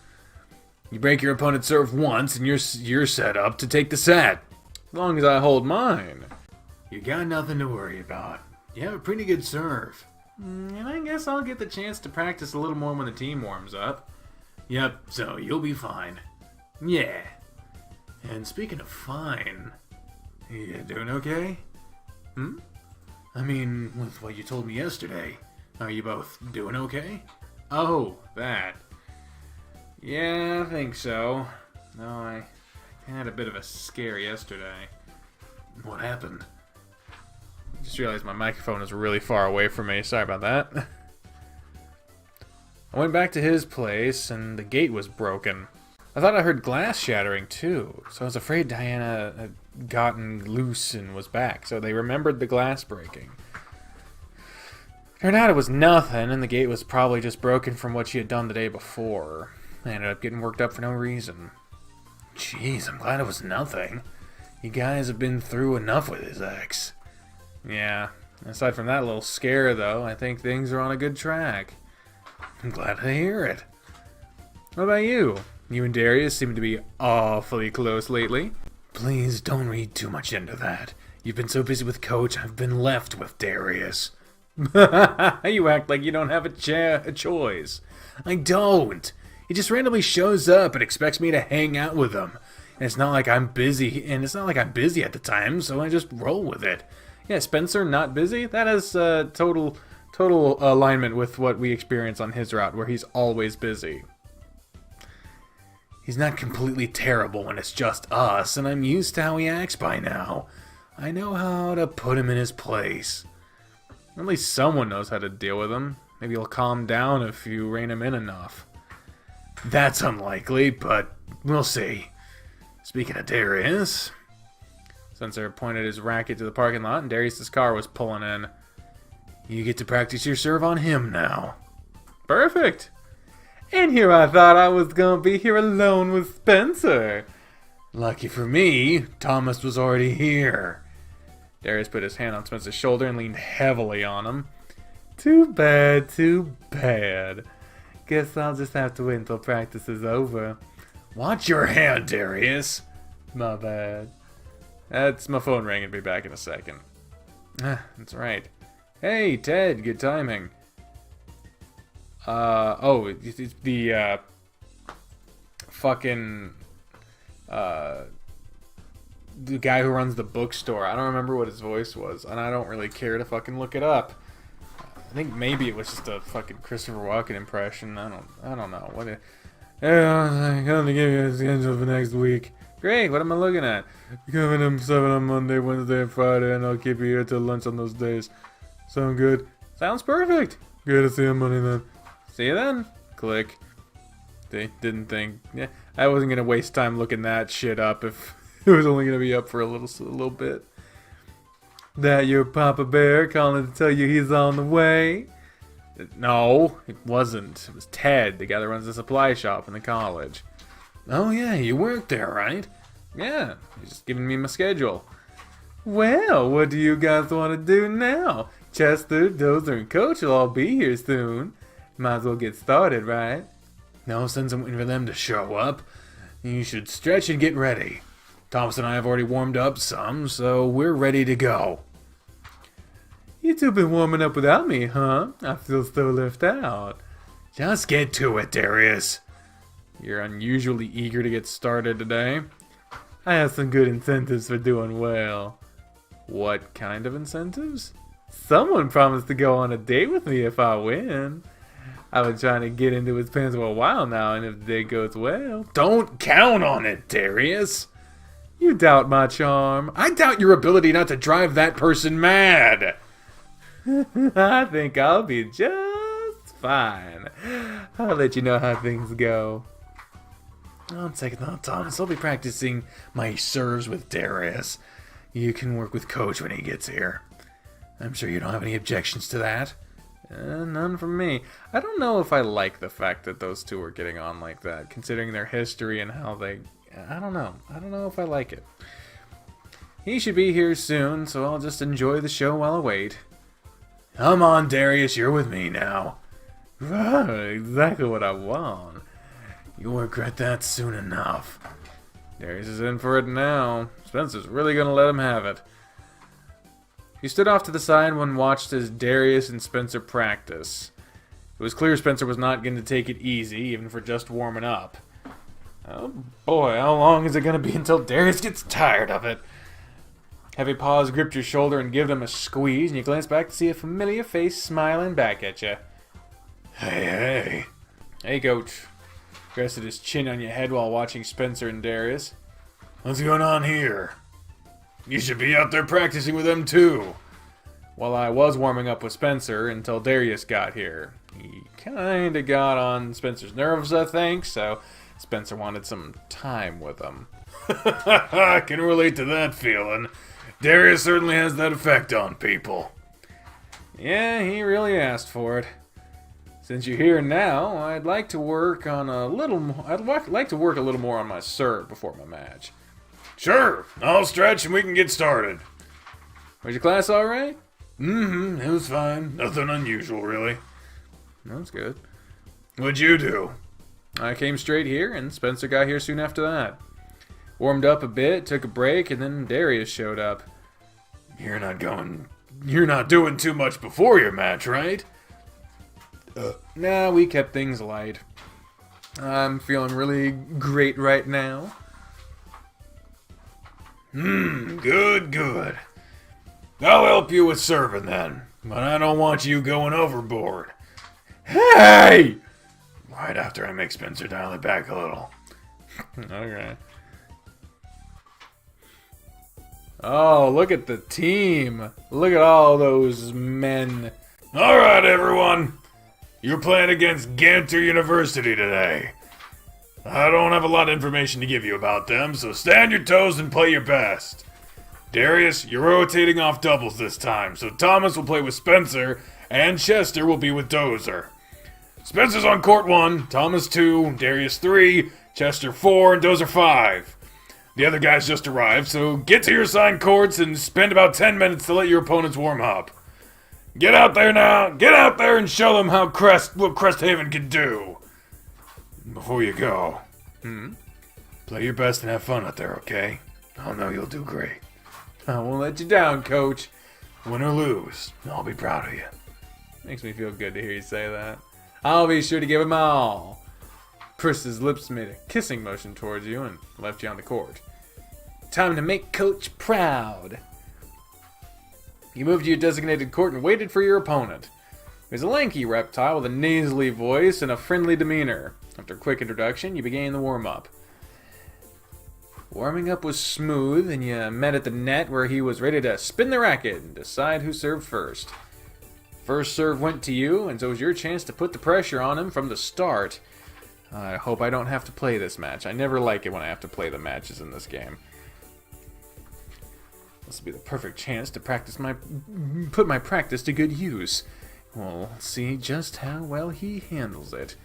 You break your opponent's serve once, and you're set up to take the set. As long as I hold mine. You got nothing to worry about. You have a pretty good serve. And I guess I'll get the chance to practice a little more when the team warms up. Yep, so you'll be fine. Yeah. And speaking of fine, you doing okay? I mean, with what you told me yesterday, are you both doing okay? Oh, that. Yeah, I think so. No, I had a bit of a scare yesterday. What happened? I just realized my microphone is really far away from me. Sorry about that. I went back to his place, and the gate was broken. I thought I heard glass shattering, too, so I was afraid Diana had gotten loose and was back, so they remembered the glass breaking. Turned out it was nothing, and the gate was probably just broken from what she had done the day before. I ended up getting worked up for no reason. Jeez, I'm glad it was nothing. You guys have been through enough with his ex. Yeah, aside from that little scare, though, I think things are on a good track. I'm glad to hear it. What about you? You and Darius seem to be awfully close lately. Please don't read too much into that. You've been so busy with Coach, I've been left with Darius. You act like you don't have a choice. I don't. He just randomly shows up and expects me to hang out with him. And it's not like I'm busy at the time, so I just roll with it. Yeah, Spencer not busy? That is total alignment with what we experience on his route, where he's always busy. He's not completely terrible when it's just us, and I'm used to how he acts by now. I know how to put him in his place. At least someone knows how to deal with him. Maybe he'll calm down if you rein him in enough. That's unlikely, but we'll see. Speaking of Darius... Spencer pointed his racket to the parking lot, and Darius' car was pulling in. You get to practice your serve on him now. Perfect! And here I thought I was gonna be here alone with Spencer. Lucky for me, Thomas was already here. Darius put his hand on Spencer's shoulder and leaned heavily on him. Too bad, too bad. Guess I'll just have to wait until practice is over. Watch your hand, Darius. My bad. That's my phone ringing. Be back in a second. That's right. Hey, Ted, good timing. It's the, fucking, the guy who runs the bookstore. I don't remember what his voice was, and I don't really care to fucking look it up. I think maybe it was just a fucking Christopher Walken impression. I don't know. I'm gonna give you a schedule for next week. Great, what am I looking at? Coming in 7 on Monday, Wednesday, and Friday, and I'll keep you here till lunch on those days. Sound good? Sounds perfect. Good to see you on Monday then. See you then. Click. They didn't think. Yeah, I wasn't gonna waste time looking that shit up if it was only gonna be up for a little bit. That your Papa Bear calling to tell you he's on the way? No, it wasn't. It was Ted, the guy that runs the supply shop in the college. Oh yeah, you work there, right? Yeah, he's just giving me my schedule. Well, what do you guys want to do now? Chester, Dozer, and Coach will all be here soon. Might as well get started, right? No sense in waiting for them to show up. You should stretch and get ready. Thomas and I have already warmed up some, so we're ready to go. You two been warming up without me, huh? I feel so left out. Just get to it, Darius. You're unusually eager to get started today. I have some good incentives for doing well. What kind of incentives? Someone promised to go on a date with me if I win. I've been trying to get into his pants for a while now, and if the date goes well... Don't count on it, Darius! You doubt my charm. I doubt your ability not to drive that person mad! I think I'll be just fine. I'll let you know how things go. On second thought, Thomas, I'll be practicing my serves with Darius. You can work with Coach when he gets here. I'm sure you don't have any objections to that. None from me. I don't know if I like the fact that those two are getting on like that, considering their history and how they... I don't know. I don't know if I like it. He should be here soon, so I'll just enjoy the show while I wait. Come on, Darius, you're with me now. Exactly what I want. You'll regret that soon enough. Darius is in for it now. Spencer's really gonna let him have it. He stood off to the side and watched as Darius and Spencer practice. It was clear Spencer was not going to take it easy, even for just warming up. Oh boy, how long is it going to be until Darius gets tired of it? Heavy paws gripped your shoulder and gave him a squeeze, and you glanced back to see a familiar face smiling back at you. Hey. Hey, Coach. Rested his chin on your head while watching Spencer and Darius. What's going on here? You should be out there practicing with them too. Well, I was warming up with Spencer until Darius got here. He kinda got on Spencer's nerves, I think, so Spencer wanted some time with him. I can relate to that feeling. Darius certainly has that effect on people. Yeah, he really asked for it. Since you're here now, I'd like to work on a little more on my serve before my match. Sure, I'll stretch and we can get started. Was your class alright? Mm-hmm, it was fine. Nothing unusual, really. That's good. What'd you do? I came straight here, and Spencer got here soon after that. Warmed up a bit, took a break, and then Darius showed up. You're not doing too much before your match, right? Nah, we kept things light. I'm feeling really great right now. Good. I'll help you with serving then, but I don't want you going overboard. Hey! Right after I make Spencer dial it back a little. Okay. Oh, look at the team. Look at all those men. Alright, everyone. You're playing against Ganter University today. I don't have a lot of information to give you about them, so stay on your toes and play your best. Darius, you're rotating off doubles this time, so Thomas will play with Spencer, and Chester will be with Dozer. Spencer's on court 1, Thomas 2, Darius 3, Chester 4, and Dozer 5. The other guys just arrived, so get to your assigned courts and spend about 10 minutes to let your opponents warm up. Get out there now, get out there and show them what Cresthaven can do. Before you go, play your best and have fun out there, okay? I know you'll do great. I won't let you down, Coach. Win or lose, I'll be proud of you. Makes me feel good to hear you say that. I'll be sure to give him my all. Pursed lips made a kissing motion towards you and left you on the court. Time to make Coach proud. You moved to your designated court and waited for your opponent. He was a lanky reptile with a nasally voice and a friendly demeanor. After a quick introduction, you began the warm-up. Warming up was smooth, and you met at the net where he was ready to spin the racket and decide who served first. First serve went to you, and so it was your chance to put the pressure on him from the start. I hope I don't have to play this match. I never like it when I have to play the matches in this game. This will be the perfect chance to put my practice to good use. We'll see just how well he handles it.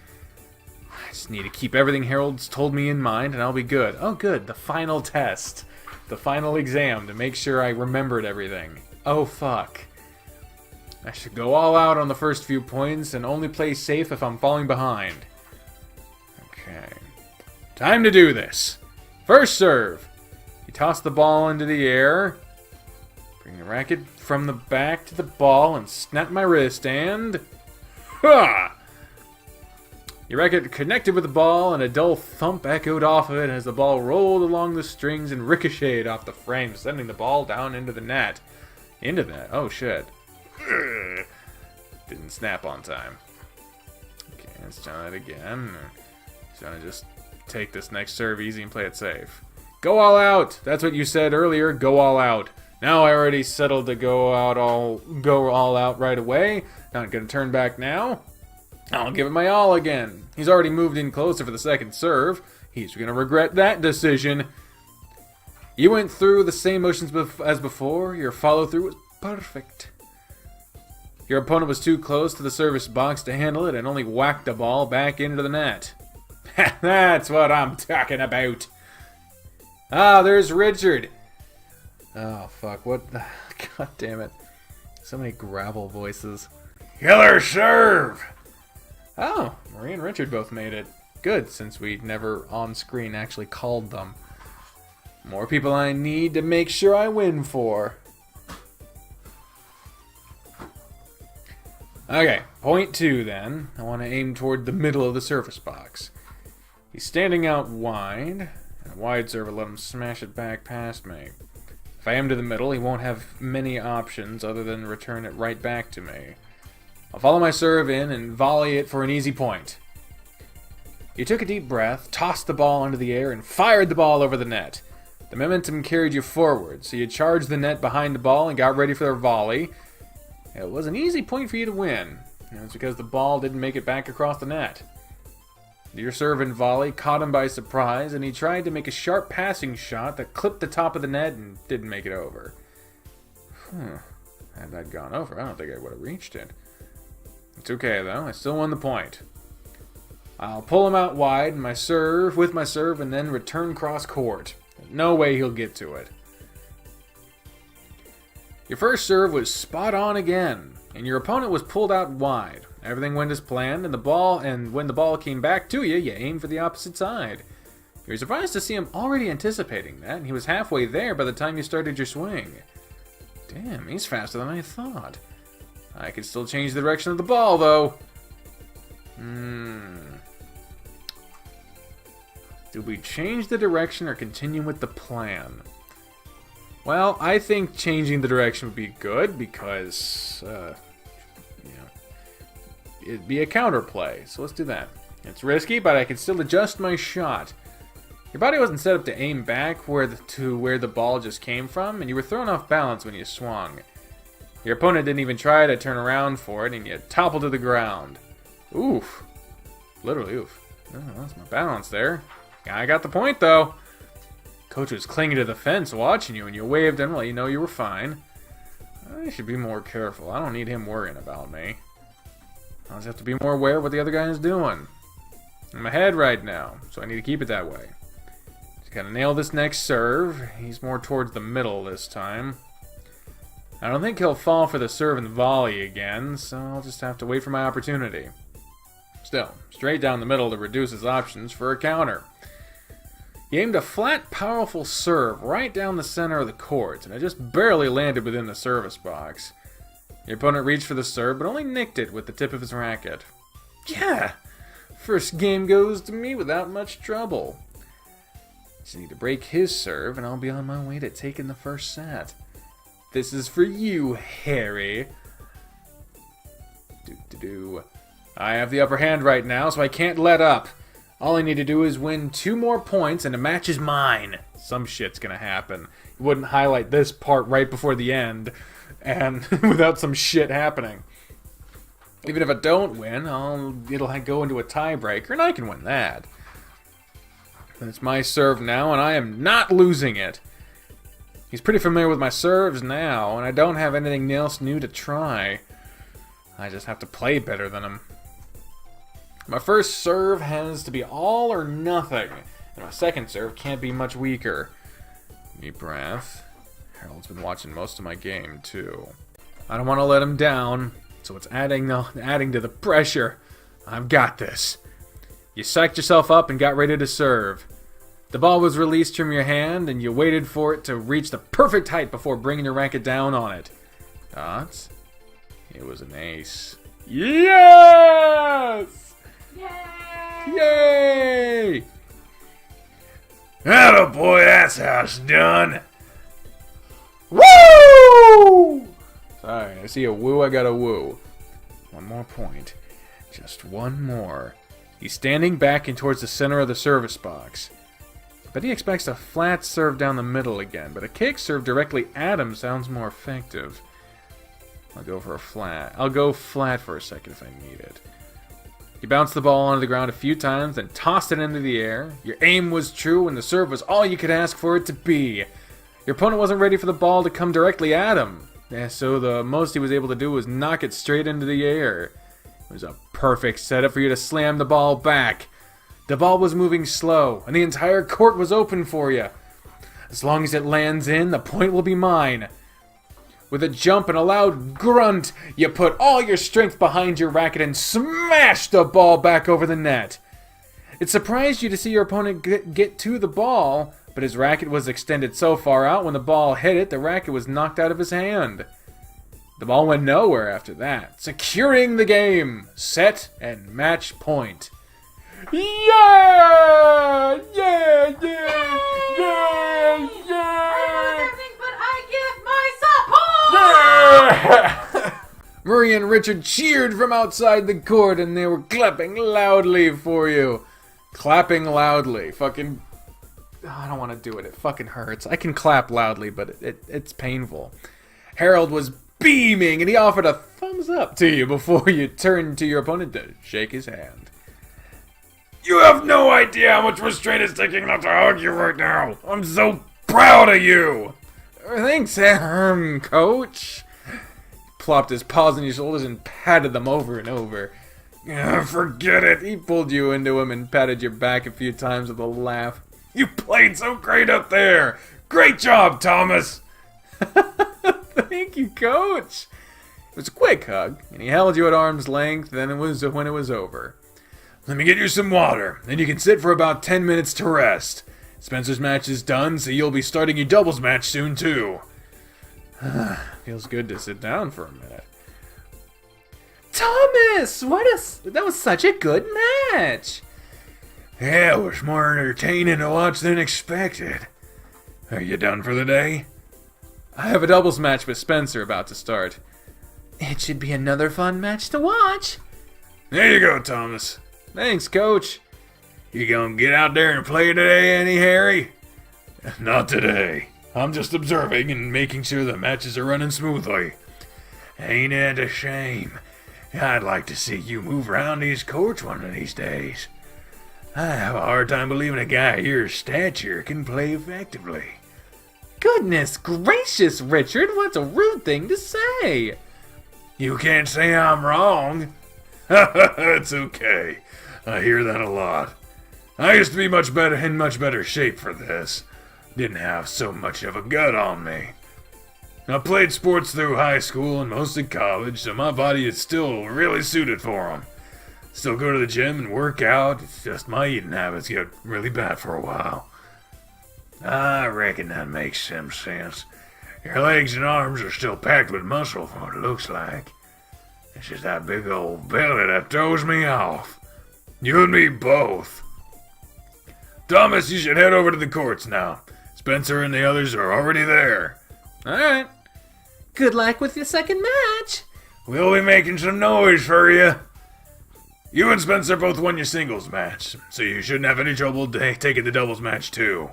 I just need to keep everything Harold's told me in mind, and I'll be good. Oh, good. The final test. The final exam to make sure I remembered everything. Oh, fuck. I should go all out on the first few points and only play safe if I'm falling behind. Okay. Time to do this. First serve. You toss the ball into the air. Bring the racket from the back to the ball and snap my wrist and... Ha! Your racket connected with the ball and a dull thump echoed off of it as the ball rolled along the strings and ricocheted off the frame, sending the ball down into the net. Into the net? Oh, shit. Didn't snap on time. Okay, let's try that again. Just gonna just take this next serve easy and play it safe. Go all out! That's what you said earlier, go all out. Now I already settled to go all out right away. Not gonna turn back now. I'll give it my all again. He's already moved in closer for the second serve. He's gonna regret that decision. You went through the same motions as before. Your follow-through was perfect. Your opponent was too close to the service box to handle it and only whacked the ball back into the net. That's what I'm talking about. Ah, there's Richard. Oh, fuck. What the... God damn it. So many gravel voices. Killer serve! Oh, Marie and Richard both made it. Good, since we never on screen actually called them. More people I need to make sure I win for. Okay, point 2 then. I want to aim toward the middle of the service box. He's standing out wide, and a wide serve will let him smash it back past me. If I aim to the middle, he won't have many options other than return it right back to me. I'll follow my serve in and volley it for an easy point. You took a deep breath, tossed the ball into the air, and fired the ball over the net. The momentum carried you forward, so you charged the net behind the ball and got ready for their volley. It was an easy point for you to win. It was because the ball didn't make it back across the net. Your serve and volley caught him by surprise, and he tried to make a sharp passing shot that clipped the top of the net and didn't make it over. Had that gone over, I don't think I would have reached it. It's okay, though. I still won the point. I'll pull him out wide with my serve, and then return cross court. No way he'll get to it. Your first serve was spot on again, and your opponent was pulled out wide. Everything went as planned, and when the ball came back to you, you aimed for the opposite side. You were surprised to see him already anticipating that, and he was halfway there by the time you started your swing. Damn, he's faster than I thought. I could still change the direction of the ball, though. Do we change the direction or continue with the plan? Well, I think changing the direction would be good because, it'd be a counterplay. So let's do that. It's risky, but I can still adjust my shot. Your body wasn't set up to aim back to where the ball just came from, and you were thrown off balance when you swung. Your opponent didn't even try to turn around for it, and you toppled to the ground. Oof. Literally oof. Oh, that's my balance there. I got the point, though. Coach was clinging to the fence watching you, and you waved and let you know you were fine. I should be more careful. I don't need him worrying about me. I just have to be more aware of what the other guy is doing. I'm ahead right now, so I need to keep it that way. Just gotta nail this next serve. He's more towards the middle this time. I don't think he'll fall for the serve and volley again, so I'll just have to wait for my opportunity. Still, straight down the middle to reduce his options for a counter. He aimed a flat, powerful serve right down the center of the court, and it just barely landed within the service box. Your opponent reached for the serve, but only nicked it with the tip of his racket. Yeah! First game goes to me without much trouble. Just need to break his serve, and I'll be on my way to taking the first set. This is for you, Harry. I have the upper hand right now, so I can't let up. All I need to do is win 2 more points, and the match is mine. Some shit's gonna happen. You wouldn't highlight this part right before the end, and without some shit happening. Even if I don't win, it'll go into a tiebreaker, and I can win that. But it's my serve now, and I am not losing it. He's pretty familiar with my serves now, and I don't have anything else new to try. I just have to play better than him. My first serve has to be all or nothing, and my second serve can't be much weaker. Deep breath. Harold's been watching most of my game, too. I don't want to let him down, so it's adding to the pressure. I've got this. You psyched yourself up and got ready to serve. The ball was released from your hand, and you waited for it to reach the perfect height before bringing your racket down on it. Dots? It was an ace. Yes! Yay! Attaboy, that's how it's done. Woo! Sorry, I see a woo, I got a woo. One more point. Just one more. He's standing back and towards the center of the service box. But he expects a flat serve down the middle again, but a kick serve directly at him sounds more effective. I'll go flat for a second if I need it. You bounced the ball onto the ground a few times, then tossed it into the air. Your aim was true, and the serve was all you could ask for it to be. Your opponent wasn't ready for the ball to come directly at him, so the most he was able to do was knock it straight into the air. It was a perfect setup for you to slam the ball back. The ball was moving slow, and the entire court was open for you. As long as it lands in, the point will be mine. With a jump and a loud grunt, you put all your strength behind your racket and smashed the ball back over the net. It surprised you to see your opponent get to the ball, but his racket was extended so far out when the ball hit it, the racket was knocked out of his hand. The ball went nowhere after that, securing the game. Set and match point. Yeah! Yeah! Yeah! Yeah! Yeah! Murray and Richard cheered from outside the court, and they were clapping loudly for you. Clapping loudly. Fucking... I don't want to do it. It fucking hurts. I can clap loudly, but it's painful. Harold was beaming, and he offered a thumbs up to you before you turned to your opponent to shake his hand. You have no idea how much restraint it's taking not to hug you right now. I'm so proud of you. Thanks, Coach. Plopped his paws on your shoulders and patted them over and over. Forget it. He pulled you into him and patted your back a few times with a laugh. You played so great up there. Great job, Thomas. Thank you, Coach. It was a quick hug, and he held you at arm's length, then it was when it was over. Let me get you some water, then you can sit for about 10 minutes to rest. Spencer's match is done, so you'll be starting your doubles match soon, too. Feels good to sit down for a minute. Thomas! That was such a good match! Yeah, it was more entertaining to watch than expected. Are you done for the day? I have a doubles match with Spencer about to start. It should be another fun match to watch. There you go, Thomas. Thanks, Coach. You gonna get out there and play today, any Harry? Not today. I'm just observing and making sure the matches are running smoothly. Ain't it a shame? I'd like to see you move around these courts one of these days. I have a hard time believing a guy your stature can play effectively. Goodness gracious, Richard, what's a rude thing to say? You can't say I'm wrong. It's okay. I hear that a lot. I used to be much better shape for this. Didn't have so much of a gut on me. I played sports through high school and most of college, so my body is still really suited for them. Still go to the gym and work out, it's just my eating habits get really bad for a while. I reckon that makes some sense. Your legs and arms are still packed with muscle from what it looks like. It's just that big old belly that throws me off. You and me both. Thomas, you should head over to the courts now. Spencer and the others are already there. Alright. Good luck with your second match. We'll be making some noise for you. You and Spencer both won your singles match, so you shouldn't have any trouble taking the doubles match too.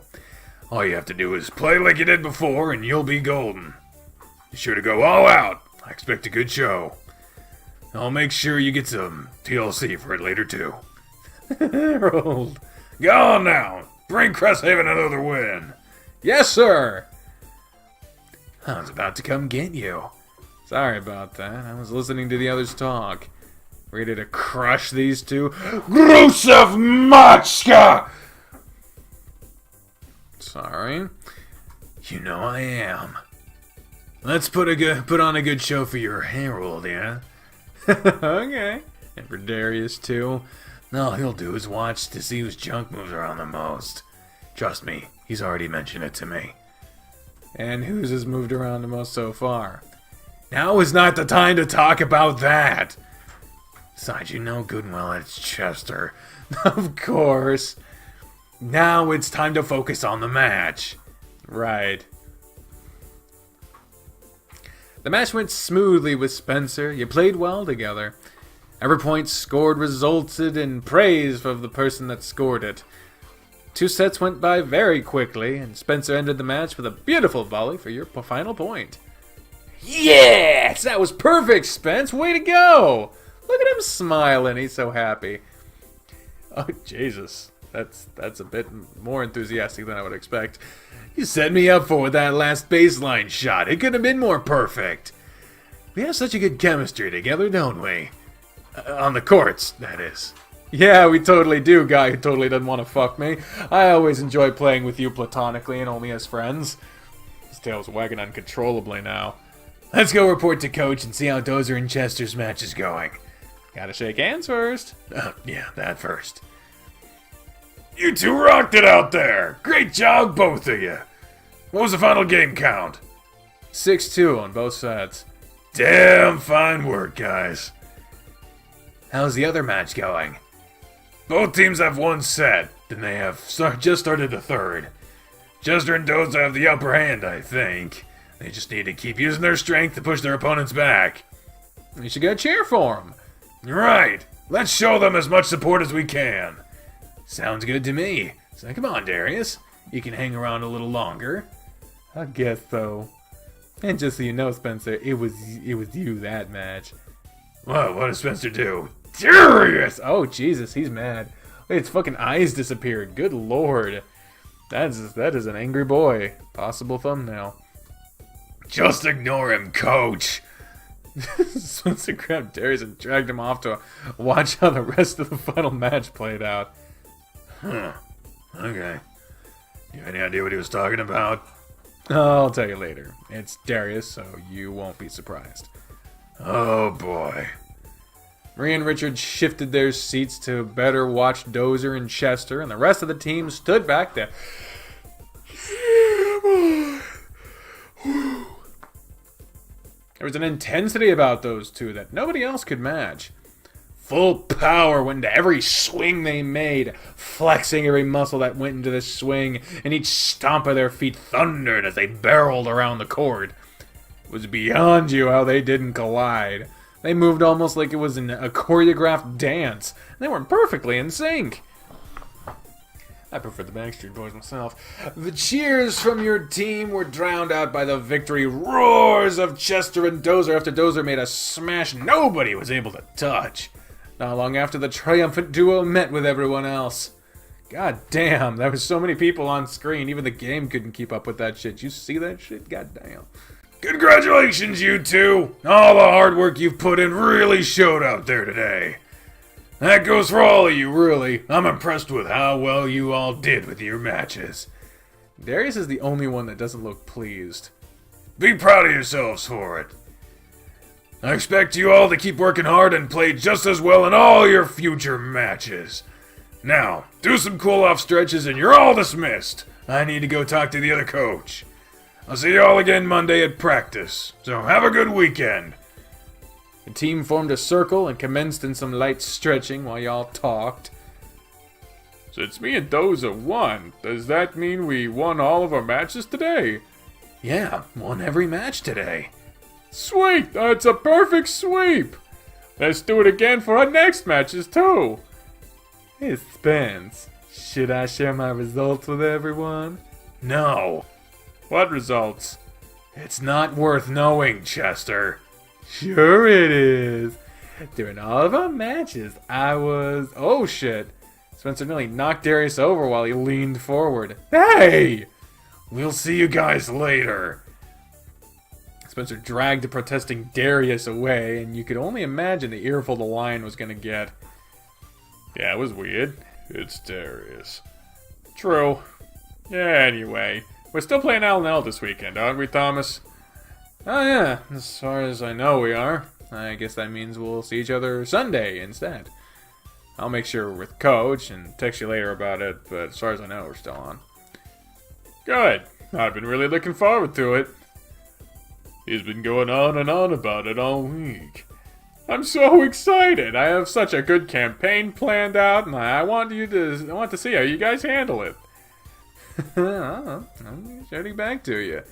All you have to do is play like you did before and you'll be golden. Be sure to go all out. I expect a good show. I'll make sure you get some TLC for it later too. Harold. Go on now. Bring Cresthaven another win. Yes, sir. I was about to come get you. Sorry about that. I was listening to the others talk. Ready to crush these two? Grusov Machka! Sorry. You know I am. Let's put on a good show for your Harold, yeah? Okay. And for Darius, too. All he'll do is watch to see whose junk moves around the most. Trust me, he's already mentioned it to me. And whose has moved around the most so far? Now is not the time to talk about that. Besides, you know good and well it's Chester. Of course. Now it's time to focus on the match. Right. The match went smoothly with Spencer. You played well together. Every point scored resulted in praise of the person that scored it. 2 sets went by very quickly, and Spencer ended the match with a beautiful volley for your final point. Yes! That was perfect, Spence! Way to go! Look at him smiling, he's so happy. Oh, Jesus. That's a bit more enthusiastic than I would expect. You set me up for that last baseline shot. It could have been more perfect. We have such a good chemistry together, don't we? On the courts, that is. Yeah, we totally do, guy who totally doesn't want to fuck me. I always enjoy playing with you platonically and only as friends. His tail's wagging uncontrollably now. Let's go report to Coach and see how Dozer and Chester's match is going. Gotta shake hands first. Yeah, that first. You two rocked it out there! Great job, both of you! What was the final game count? 6-2 on both sides. Damn fine work, guys. How's the other match going? Both teams have one set, and they have just started the third. Chester and Dozer have the upper hand, I think. They just need to keep using their strength to push their opponents back. You should go cheer for them. Right. Let's show them as much support as we can. Sounds good to me. So come on, Darius. You can hang around a little longer. I guess so. And just so you know, Spencer, it was you that match. What did Spencer do? Darius! Oh, Jesus, he's mad. Wait, his fucking eyes disappeared. Good lord. That is an angry boy. Possible thumbnail. Just ignore him, Coach. Spencer grabbed Darius and dragged him off to watch how the rest of the final match played out. Huh. Okay. You have any idea what he was talking about? I'll tell you later. It's Darius, so you won't be surprised. Oh boy. Marie and Richard shifted their seats to better watch Dozer and Chester, and the rest of the team stood back to... There was an intensity about those two that nobody else could match. Full power went into every swing they made, flexing every muscle that went into the swing, and each stomp of their feet thundered as they barreled around the court. It was beyond you how they didn't collide. They moved almost like it was a choreographed dance, and they were perfectly in sync. I prefer the Backstreet Boys myself. The cheers from your team were drowned out by the victory roars of Chester and Dozer after Dozer made a smash nobody was able to touch. Not long after, the triumphant duo met with everyone else. God damn, there was so many people on screen, even the game couldn't keep up with that shit. You see that shit? God damn. Congratulations, you two! All the hard work you've put in really showed out there today. That goes for all of you, really. I'm impressed with how well you all did with your matches. Darius is the only one that doesn't look pleased. Be proud of yourselves for it. I expect you all to keep working hard and play just as well in all your future matches. Now, do some cool-off stretches and you're all dismissed. I need to go talk to the other coach. I'll see you all again Monday at practice, so have a good weekend. The team formed a circle and commenced in some light stretching while y'all talked. Since me and Doza won, does that mean we won all of our matches today? Yeah, won every match today. Sweet! That's a perfect sweep! Let's do it again for our next matches, too! Hey, Spence, should I share my results with everyone? No. What results? It's not worth knowing, Chester. Sure it is. During all of our matches, I was... Oh, shit. Spencer nearly knocked Darius over while he leaned forward. Hey! We'll see you guys later. Spencer dragged the protesting Darius away, and you could only imagine the earful the lion was going to get. Yeah, it was weird. It's Darius. True. Yeah, anyway. We're still playing L&L this weekend, aren't we, Thomas? Oh, yeah. As far as I know, we are. I guess that means we'll see each other Sunday instead. I'll make sure we're with Coach and text you later about it, but as far as I know, we're still on. Good. I've been really looking forward to it. He's been going on and on about it all week. I'm so excited. I have such a good campaign planned out, and I want to see how you guys handle it. I'm shouting back to you.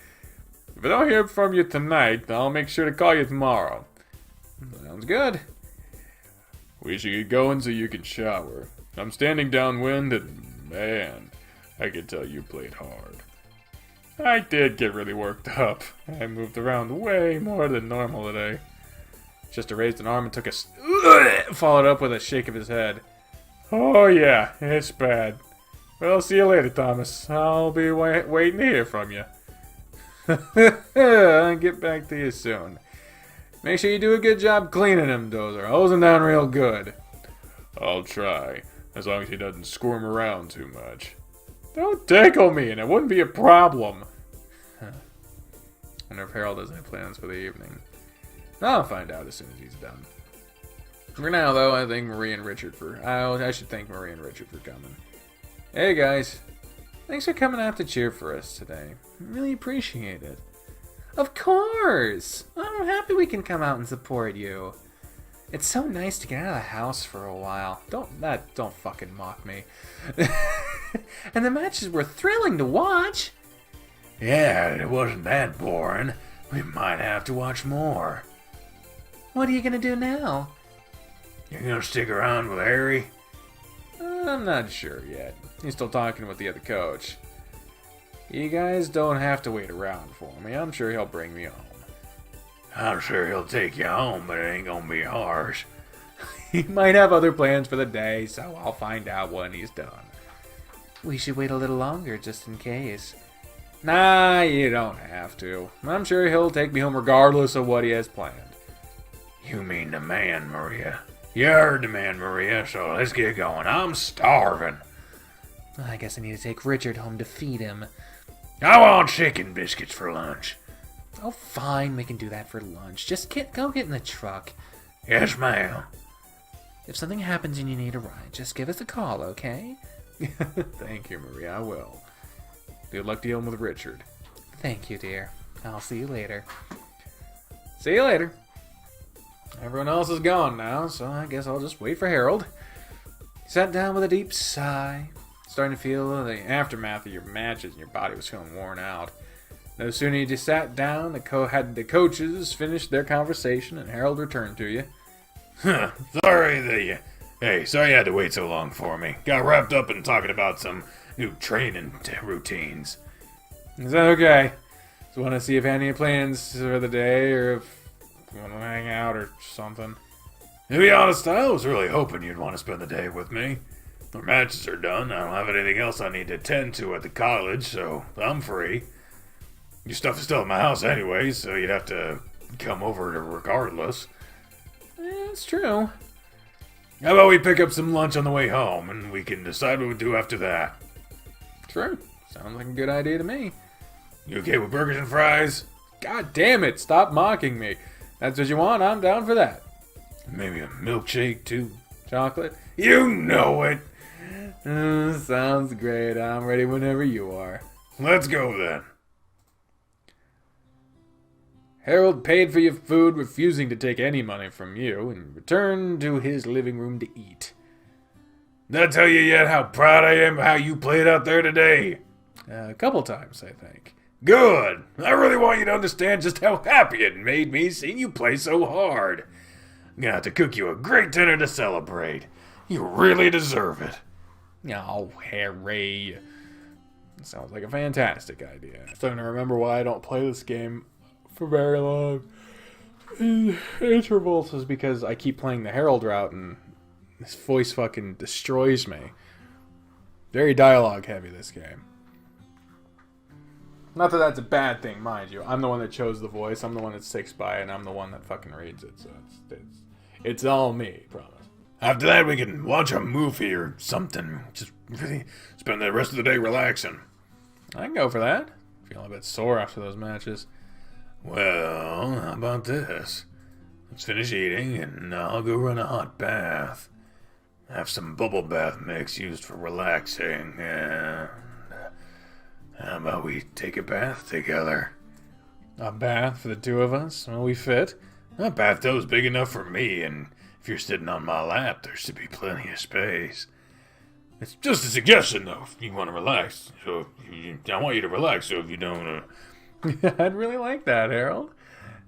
If I don't hear from you tonight, I'll make sure to call you tomorrow. Sounds good. We should get going so you can shower. I'm standing downwind and, man, I can tell you played hard. I did get really worked up. I moved around way more than normal today. Chester raised an arm and took a... followed up with a shake of his head. Oh yeah, it's bad. Well, see you later, Thomas. I'll be waiting to hear from you. I'll get back to you soon. Make sure you do a good job cleaning him, Dozer. Hose him down real good. I'll try, as long as he doesn't squirm around too much. Don't tickle me, and it wouldn't be a problem. Wonder if Harold has any plans for the evening. I'll find out as soon as he's done. For now, though, I thank Marie and Richard for... I should thank Marie and Richard for coming. Hey, guys. Thanks for coming out to cheer for us today. Really appreciate it. Of course! I'm happy we can come out and support you. It's so nice to get out of the house for a while. Don't fucking mock me. And the matches were thrilling to watch. Yeah, it wasn't that boring. We might have to watch more. What are you gonna do now? You gonna stick around with Harry? I'm not sure yet. He's still talking with the other coach. You guys don't have to wait around for me. I'm sure he'll bring me home. I'm sure he'll take you home, but it ain't gonna be harsh. He might have other plans for the day, so I'll find out when he's done. We should wait a little longer, just in case. Nah, you don't have to. I'm sure he'll take me home regardless of what he has planned. You mean the man, Maria. You heard the man, Maria, so let's get going. I'm starving. I guess I need to take Richard home to feed him. I want chicken biscuits for lunch. Oh, fine, we can do that for lunch. Just go get in the truck. Yes, ma'am. If something happens and you need a ride, just give us a call, okay? Thank you, Maria, I will. Good luck dealing with Richard. Thank you, dear. I'll see you later. See you later. Everyone else is gone now, so I guess I'll just wait for Harold. He sat down with a deep sigh, starting to feel the aftermath of your matches, and your body was feeling worn out. No sooner you just sat down, the coaches finished their conversation, and Harold returned to you. Sorry you had to wait so long for me. Got wrapped up in talking about some new training routines. Is that okay? Just want to see if you had any plans for the day, or if you want to hang out or something. To be honest, I was really hoping you'd want to spend the day with me. Our matches are done. I don't have anything else I need to attend to at the college, so I'm free. Your stuff is still at my house anyway, so you'd have to come over regardless. That's true. How about we pick up some lunch on the way home, and we can decide what we do after that? True. Sounds like a good idea to me. You okay with burgers and fries? God damn it, stop mocking me. That's what you want, I'm down for that. Maybe a milkshake, too? Chocolate? You know it! Sounds great. I'm ready whenever you are. Let's go, then. Harold paid for your food, refusing to take any money from you, and returned to his living room to eat. Did I tell you yet how proud I am of how you played out there today? A couple times, I think. Good! I really want you to understand just how happy it made me seeing you play so hard. I'm gonna have to cook you a great dinner to celebrate. You really deserve it. Oh, Harry. Sounds like a fantastic idea. I'm starting to remember why I don't play this game for very long intervals is because I keep playing the Harold route and this voice fucking destroys me. Very dialogue heavy, this game. Not that that's a bad thing, mind you. I'm the one that chose the voice, I'm the one that sticks by it, and I'm the one that fucking reads it, so it's all me, promise. After that, we can watch a movie or something. Just really spend the rest of the day relaxing. I can go for that. Feeling a bit sore after those matches. Well, how about this? Let's finish eating, and I'll go run a hot bath. Have some bubble bath mix used for relaxing, and how about we take a bath together? A bath for the two of us? Will we fit? A bathtub's big enough for me, and if you're sitting on my lap, there should be plenty of space. It's just a suggestion, though, if you want to relax. So, I want you to relax, so if you don't... I'd really like that, Harold.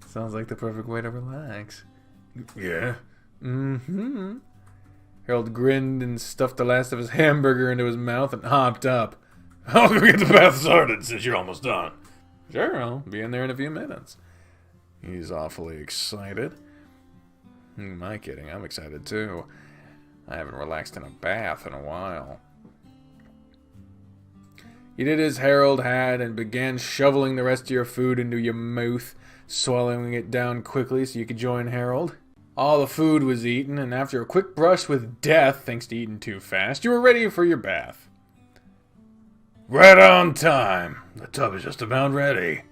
Sounds like the perfect way to relax. Yeah? Mm-hmm. Harold grinned and stuffed the last of his hamburger into his mouth and hopped up. I'll go get the bath started since you're almost done. Sure, I'll be in there in a few minutes. He's awfully excited. Who am I kidding? I'm excited too. I haven't relaxed in a bath in a while. You did as Harold had and began shoveling the rest of your food into your mouth, swallowing it down quickly so you could join Harold. All the food was eaten, and after a quick brush with death, thanks to eating too fast, you were ready for your bath. Right on time. The tub is just about ready.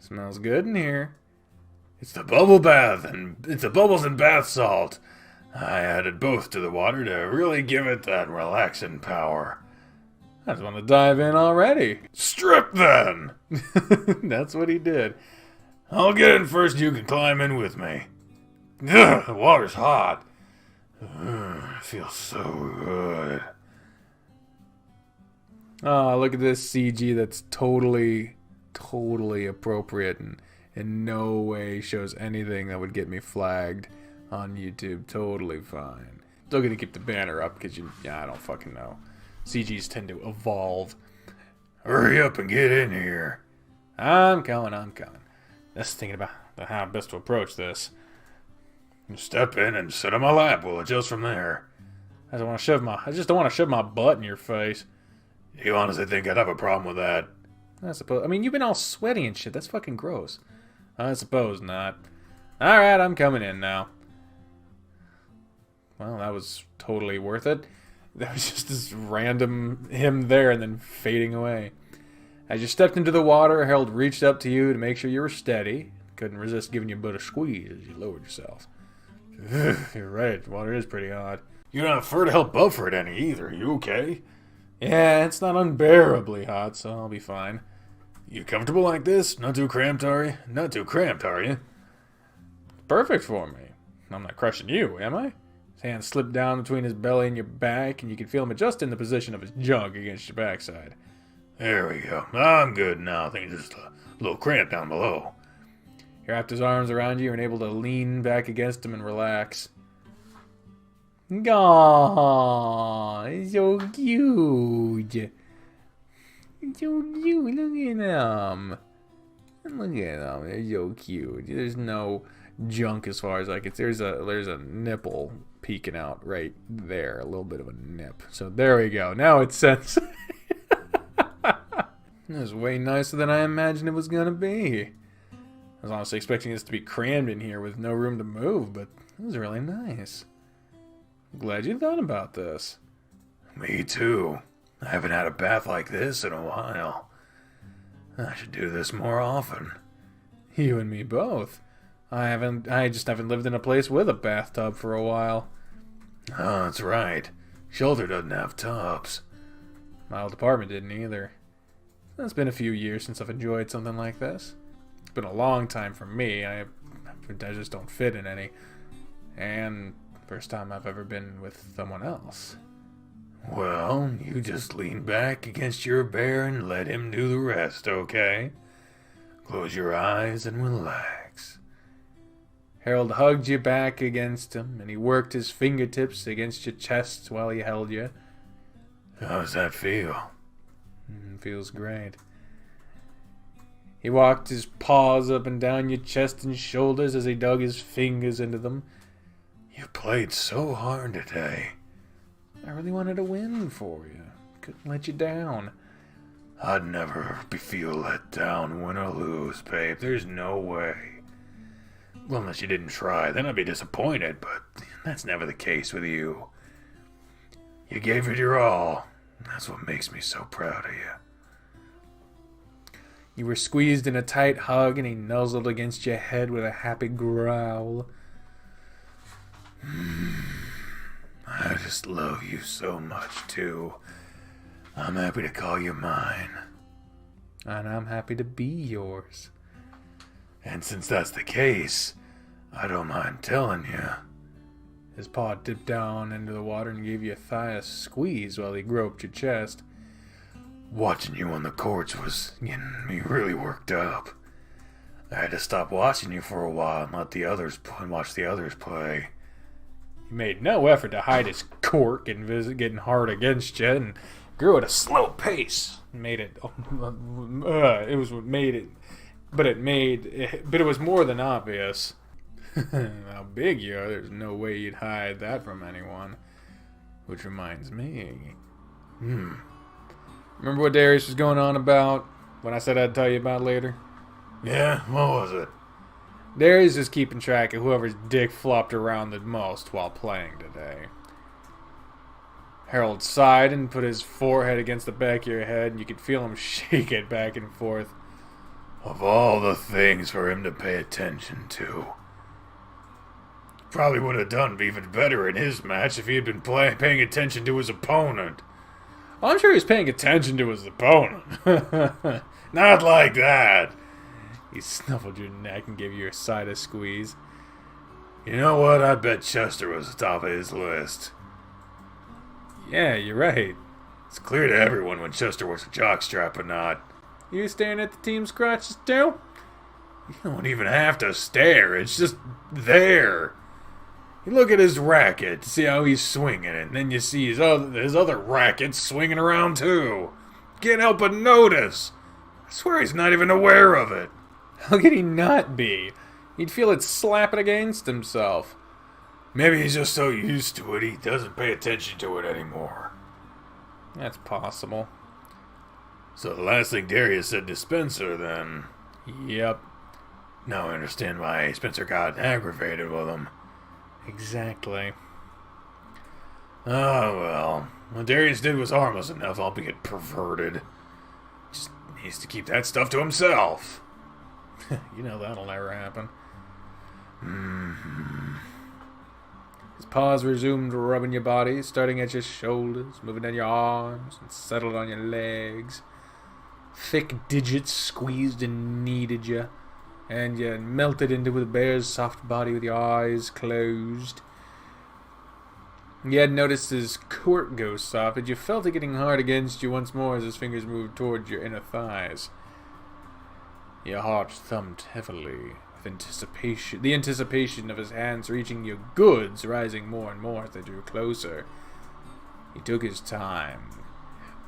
Smells good in here. It's the bubble bath, and it's the bubbles and bath salt. I added both to the water to really give it that relaxing power. I just want to dive in already. Strip then! That's what he did. I'll get in first, you can climb in with me. Ugh, the water's hot. It feels so good. Oh, look at this CG that's totally appropriate and in no way shows anything that would get me flagged on YouTube. Totally fine. Still gonna keep the banner up because I don't fucking know. CGs tend to evolve. Hurry up and get in here. I'm coming. Just thinking about how best to approach this. Step in and sit on my lap. We'll adjust from there. I just don't want to shove my butt in your face. You honestly think I'd have a problem with that? I suppose. I mean, you've been all sweaty and shit. That's fucking gross. I suppose not. Alright, I'm coming in now. Well, that was totally worth it. That was just this random him there and then fading away. As you stepped into the water, Harold reached up to you to make sure you were steady. Couldn't resist giving you a bit of squeeze as you lowered yourself. You're right, water is pretty hot. You're not fur to help buffer it any either. You okay? Yeah, it's not unbearably hot, so I'll be fine. You comfortable like this? Not too cramped, are you? Not too cramped, are you? Perfect for me. I'm not crushing you, am I? His hand slipped down between his belly and your back, and you could feel him adjust in the position of his junk against your backside. There we go. I'm good now. I think it's just a little cramped down below. He wrapped his arms around you and able to lean back against him and relax. Aww, it's so cute. It's so cute. Look at them. Look at them. They're so cute. There's no junk as far as I can. There's a nipple peeking out right there. A little bit of a nip. So there we go. Now it sense. It was way nicer than I imagined it was gonna be. I was honestly expecting this to be crammed in here with no room to move, but it was really nice. I'm glad you thought about this. Me too. I haven't had a bath like this in a while. I should do this more often. You and me both. I just haven't lived in a place with a bathtub for a while. Oh, that's right. Shelter doesn't have tubs. My old apartment didn't either. It's been a few years since I've enjoyed something like this. It's been a long time for me. I just don't fit in any. And first time I've ever been with someone else. Well, you just lean back against your bear and let him do the rest, okay? Close your eyes and relax. Harold hugged you back against him, and he worked his fingertips against your chest while he held you. How's that feel? Feels great. He walked his paws up and down your chest and shoulders as he dug his fingers into them. You played so hard today. I really wanted to win for you. Couldn't let you down. I'd never feel let down, win or lose, babe. There's no way. Well, unless you didn't try, then I'd be disappointed, but that's never the case with you. You gave it your all. That's what makes me so proud of you. You were squeezed in a tight hug, and he nuzzled against your head with a happy growl. I just love you so much, too. I'm happy to call you mine. And I'm happy to be yours. And since that's the case, I don't mind telling you. His paw dipped down into the water and gave you a thigh a squeeze while he groped your chest. Watching you on the courts was getting me really worked up. I had to stop watching you for a while and watch the others play. He made no effort to hide his cork and visit getting hard against you, and grew at a slow pace. But it was more than obvious. How big you are, there's no way you'd hide that from anyone. Which reminds me. Remember what Darius was going on about when I said I'd tell you about later? Yeah, what was it? Darius is keeping track of whoever's dick flopped around the most while playing today. Harold sighed and put his forehead against the back of your head, and you could feel him shake it back and forth. Of all the things for him to pay attention to. Probably would have done even better in his match if he had been paying attention to his opponent. I'm sure he was paying attention to his opponent. Not like that. He snuffled your neck and gave you a side of squeeze. You know what? I bet Chester was the top of his list. Yeah, you're right. It's clear to everyone when Chester was a jockstrap or not. You staring at the team's crotches too? You don't even have to stare. It's just there. You look at his racket to see how he's swinging it, and then you see his other rackets swinging around too. Can't help but notice. I swear he's not even aware of it. How could he not be? He'd feel it slapping against himself. Maybe he's just so used to it he doesn't pay attention to it anymore. That's possible. So the last thing Darius said to Spencer, then. Yep. Now I understand why Spencer got aggravated with him. Exactly. Oh, well. What Darius did was harmless enough, albeit perverted. Just needs to keep that stuff to himself. You know that'll never happen. His paws resumed rubbing your body, starting at your shoulders, moving down your arms, and settled on your legs. Thick digits squeezed and kneaded you, and you melted into the bear's soft body with your eyes closed. You hadn't noticed his cork go soft, but you felt it getting hard against you once more as his fingers moved towards your inner thighs. Your heart thumped heavily the anticipation of his hands reaching your goods rising more and more as they drew closer. He took his time,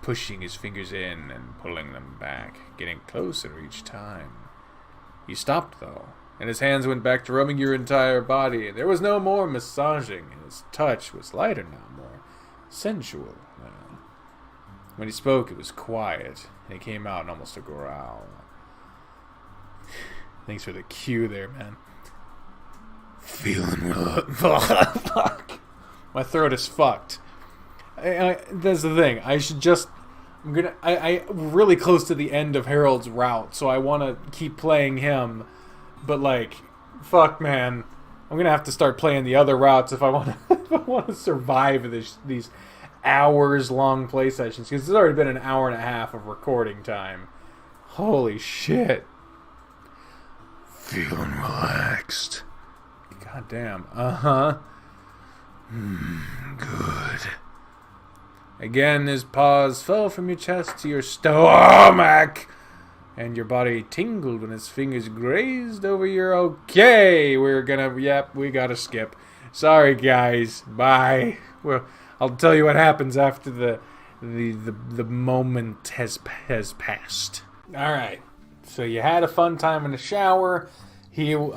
pushing his fingers in and pulling them back, getting closer each time. He stopped, though, and his hands went back to rubbing your entire body. There was no more massaging, and his touch was lighter now, more sensual now. When he spoke, it was quiet, and he came out in almost a growl. Thanks for the cue there, man. Feeling well. Fuck. My throat is fucked. That's the thing. I'm really close to the end of Harold's route, so I want to keep playing him. But like, fuck, man, I'm gonna have to start playing the other routes if I want to survive these hours-long play sessions, because it's already been an hour and a half of recording time. Holy shit. Feeling relaxed. God damn. Uh-huh. Good. Again, his paws fell from your chest to your stomach, and your body tingled when his fingers grazed over your... Okay, we gotta skip. Sorry, guys. Bye. Well, I'll tell you what happens after the moment has passed. All right. So you had a fun time in the shower. You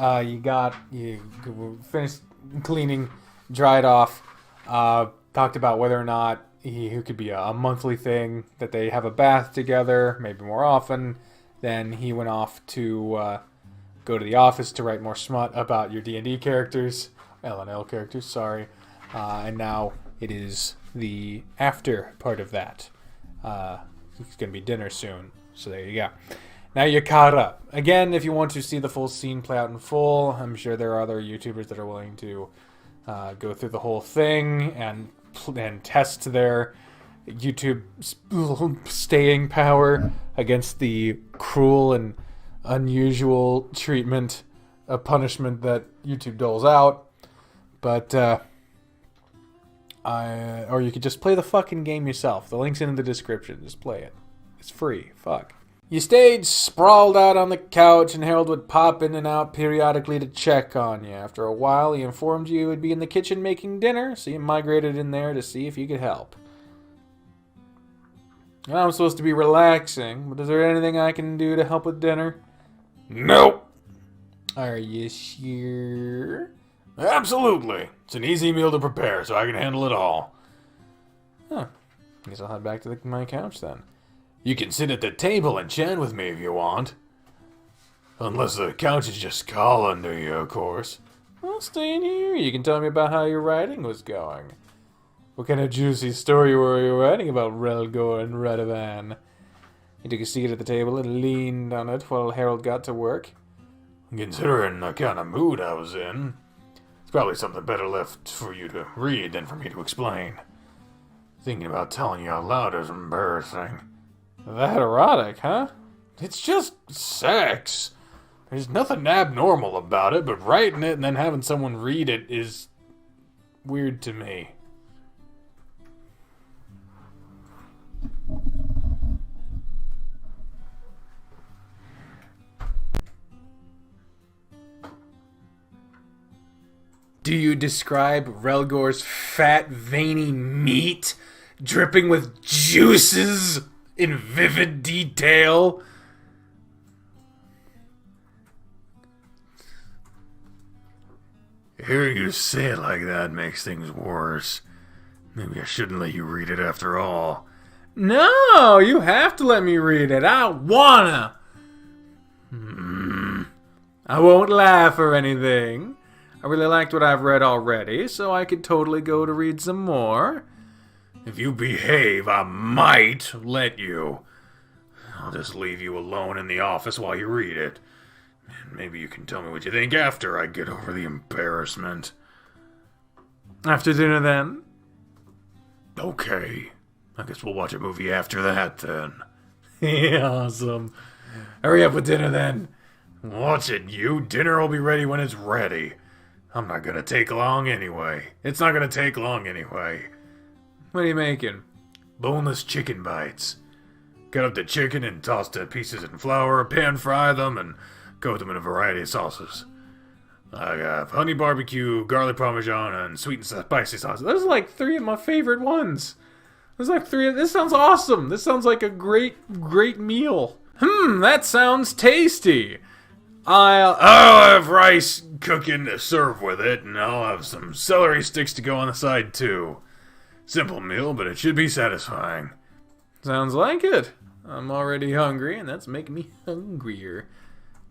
finished cleaning, dried off. Talked about whether or not it could be a monthly thing that they have a bath together, maybe more often. Then he went off to go to the office to write more smut about your D&D characters, L&L characters. Sorry, and now it is the after part of that. It's gonna be dinner soon, so there you go. Now you're caught up. Again, if you want to see the full scene play out in full, I'm sure there are other YouTubers that are willing to go through the whole thing and test their YouTube staying power against the cruel and unusual treatment, punishment that YouTube doles out. But, or you could just play the fucking game yourself. The link's in the description. Just play it. It's free. Fuck. You stayed sprawled out on the couch, and Harold would pop in and out periodically to check on you. After a while, he informed you would be in the kitchen making dinner, so you migrated in there to see if you could help. I'm supposed to be relaxing, but is there anything I can do to help with dinner? Nope. Are you sure? Absolutely. It's an easy meal to prepare, so I can handle it all. Huh. Guess I'll head back to my couch then. You can sit at the table and chat with me if you want. Unless the couch is just calling to you, of course. I'll stay in here. You can tell me about how your writing was going. What kind of juicy story were you writing about Relgor and Radovan? He took a seat at the table and leaned on it while Harold got to work. Considering the kind of mood I was in, it's probably something better left for you to read than for me to explain. Thinking about telling you out loud is embarrassing. That erotic, huh? It's just sex. There's nothing abnormal about it, but writing it and then having someone read it is weird to me. Do you describe Relgor's fat, veiny meat dripping with juices in vivid detail? Hearing you say it like that makes things worse. Maybe I shouldn't let you read it after all. No, you have to let me read it. I wanna. I won't laugh or anything. I really liked what I've read already, so I could totally go to read some more. If you behave, I might let you. I'll just leave you alone in the office while you read it. And maybe you can tell me what you think after I get over the embarrassment. After dinner, then? Okay. I guess we'll watch a movie after that, then. Yeah, awesome. Hurry up with dinner, then. Watch it, you. Dinner will be ready when it's ready. I'm not gonna take long anyway. It's not gonna take long anyway. What are you making? Boneless chicken bites. Cut up the chicken and toss the pieces in flour, pan fry them, and coat them in a variety of sauces. I have honey barbecue, garlic parmesan, and sweet and spicy sauces. Those are like 3 of my favorite ones. There's like 3 of... This sounds awesome. This sounds like a great meal. That sounds tasty. I'll have rice cooking to serve with it, and I'll have some celery sticks to go on the side, too. Simple meal, but it should be satisfying. Sounds like it. I'm already hungry, and that's making me hungrier.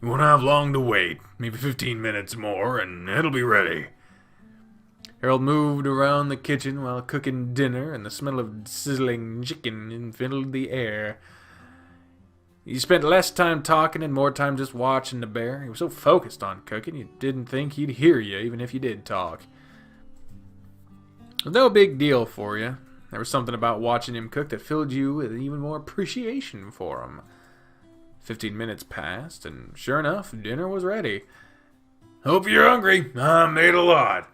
You won't have long to wait. Maybe 15 minutes more, and it'll be ready. Harold moved around the kitchen while cooking dinner, and the smell of sizzling chicken filled the air. He spent less time talking and more time just watching the bear. He was so focused on cooking, you didn't think he'd hear you, even if you did talk. It was no big deal for you. There was something about watching him cook that filled you with even more appreciation for him. 15 minutes passed, and sure enough, dinner was ready. Hope you're hungry. I made a lot.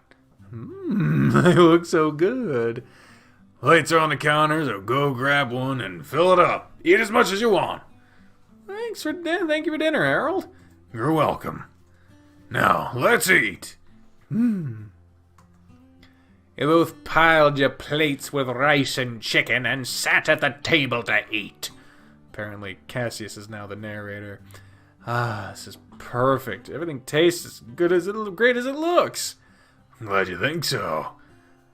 They look so good. Plates are on the counter, so go grab one and fill it up. Eat as much as you want. Thank you for dinner, Harold. You're welcome. Now, let's eat. You both piled your plates with rice and chicken and sat at the table to eat. Apparently, Cassius is now the narrator. This is perfect. Everything tastes as great as it looks. I'm glad you think so.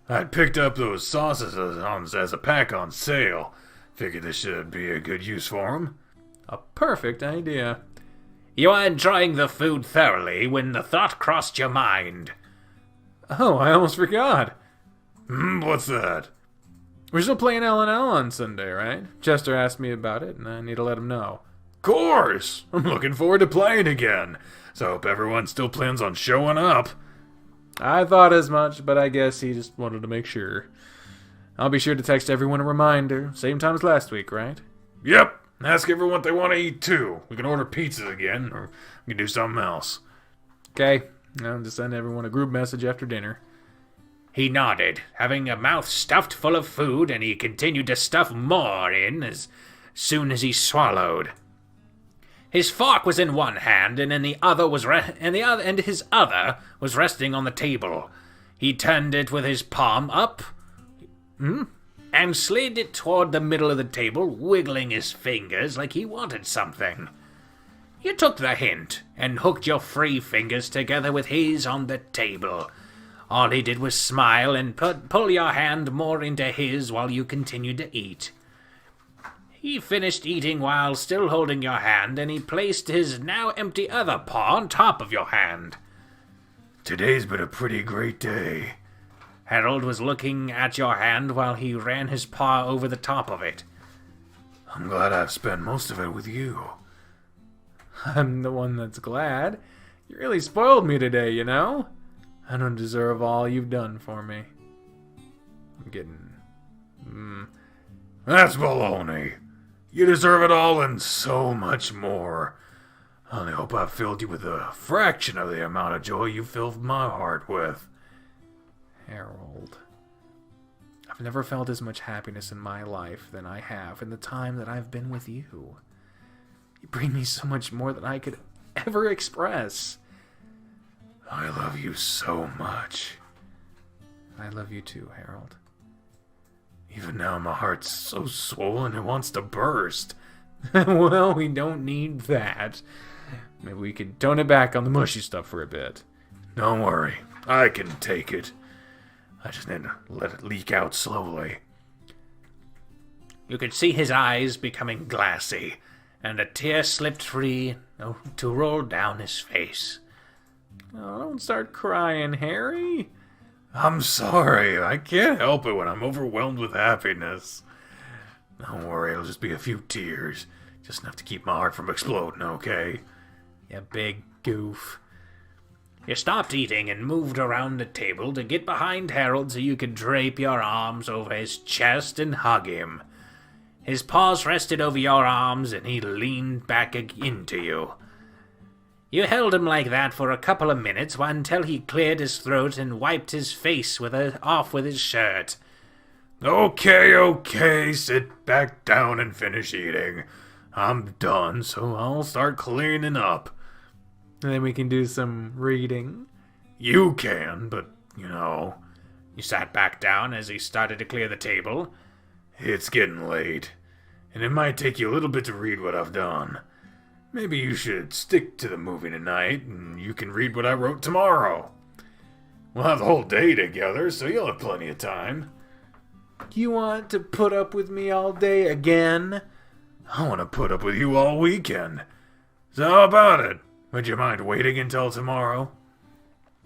I picked up those sauces as a pack on sale. Figured this should be a good use for them. A perfect idea. You were enjoying the food thoroughly when the thought crossed your mind. Oh, I almost forgot. What's that? We're still playing L&L on Sunday, right? Chester asked me about it, and I need to let him know. Of course! I'm looking forward to playing again. So I hope everyone still plans on showing up. I thought as much, but I guess he just wanted to make sure. I'll be sure to text everyone a reminder. Same time as last week, right? Yep. Ask everyone what they want to eat, too. We can order pizzas again, or we can do something else. Okay. I'll just send everyone a group message after dinner. He nodded, having a mouth stuffed full of food, and he continued to stuff more in as soon as he swallowed. His fork was in one hand, and his other was resting on the table. He turned it with his palm up, and slid it toward the middle of the table, wiggling his fingers like he wanted something. You took the hint, and hooked your free fingers together with his on the table. All he did was smile and pull your hand more into his while you continued to eat. He finished eating while still holding your hand, and he placed his now empty other paw on top of your hand. Today's been a pretty great day. Harold was looking at your hand while he ran his paw over the top of it. I'm glad I've spent most of it with you. I'm the one that's glad. You really spoiled me today, you know? I don't deserve all you've done for me. I'm getting... That's baloney. You deserve it all and so much more. I only hope I've filled you with a fraction of the amount of joy you filled my heart with. Harold, I've never felt as much happiness in my life than I have in the time that I've been with you. You bring me so much more than I could ever express. I love you so much. I love you too, Harold. Even now my heart's so swollen it wants to burst. Well, we don't need that. Maybe we could tone it back on the mushy stuff for a bit. Don't worry, I can take it. I just need to let it leak out slowly. You could see his eyes becoming glassy, and a tear slipped free to roll down his face. Oh, don't start crying, Harry. I'm sorry. I can't help it when I'm overwhelmed with happiness. Don't worry, it'll just be a few tears. Just enough to keep my heart from exploding, okay? You big goof. You stopped eating and moved around the table to get behind Harold so you could drape your arms over his chest and hug him. His paws rested over your arms and he leaned back into you. You held him like that for a couple of minutes until he cleared his throat and wiped his face off with his shirt. Okay, sit back down and finish eating. I'm done, so I'll start cleaning up. And then we can do some reading. You can, but, you sat back down as he started to clear the table. It's getting late, and it might take you a little bit to read what I've done. Maybe you should stick to the movie tonight, and you can read what I wrote tomorrow. We'll have the whole day together, so you'll have plenty of time. You want to put up with me all day again? I want to put up with you all weekend. So how about it? Would you mind waiting until tomorrow?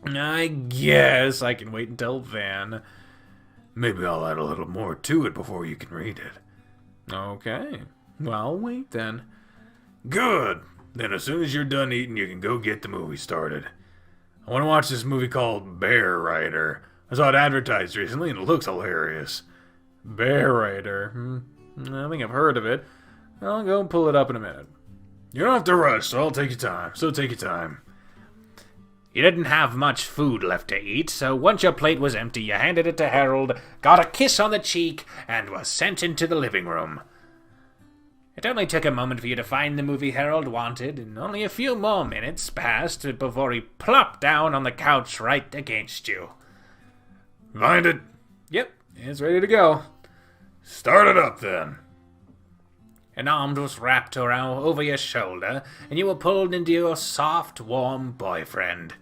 I guess I can wait until then. Maybe I'll add a little more to it before you can read it. Okay. Well, I'll wait then. Good. Then as soon as you're done eating, you can go get the movie started. I want to watch this movie called Bear Rider. I saw it advertised recently and it looks hilarious. Bear Rider? I think I've heard of it. I'll go pull it up in a minute. You don't have to rush, so I'll take your time. Take your time. You didn't have much food left to eat, so once your plate was empty, you handed it to Harold, got a kiss on the cheek, and was sent into the living room. It only took a moment for you to find the movie Harold wanted, and only a few more minutes passed before he plopped down on the couch right against you. Find it? Yep, it's ready to go. Start it up, then. An arm was wrapped around over your shoulder, and you were pulled into your soft, warm boyfriend.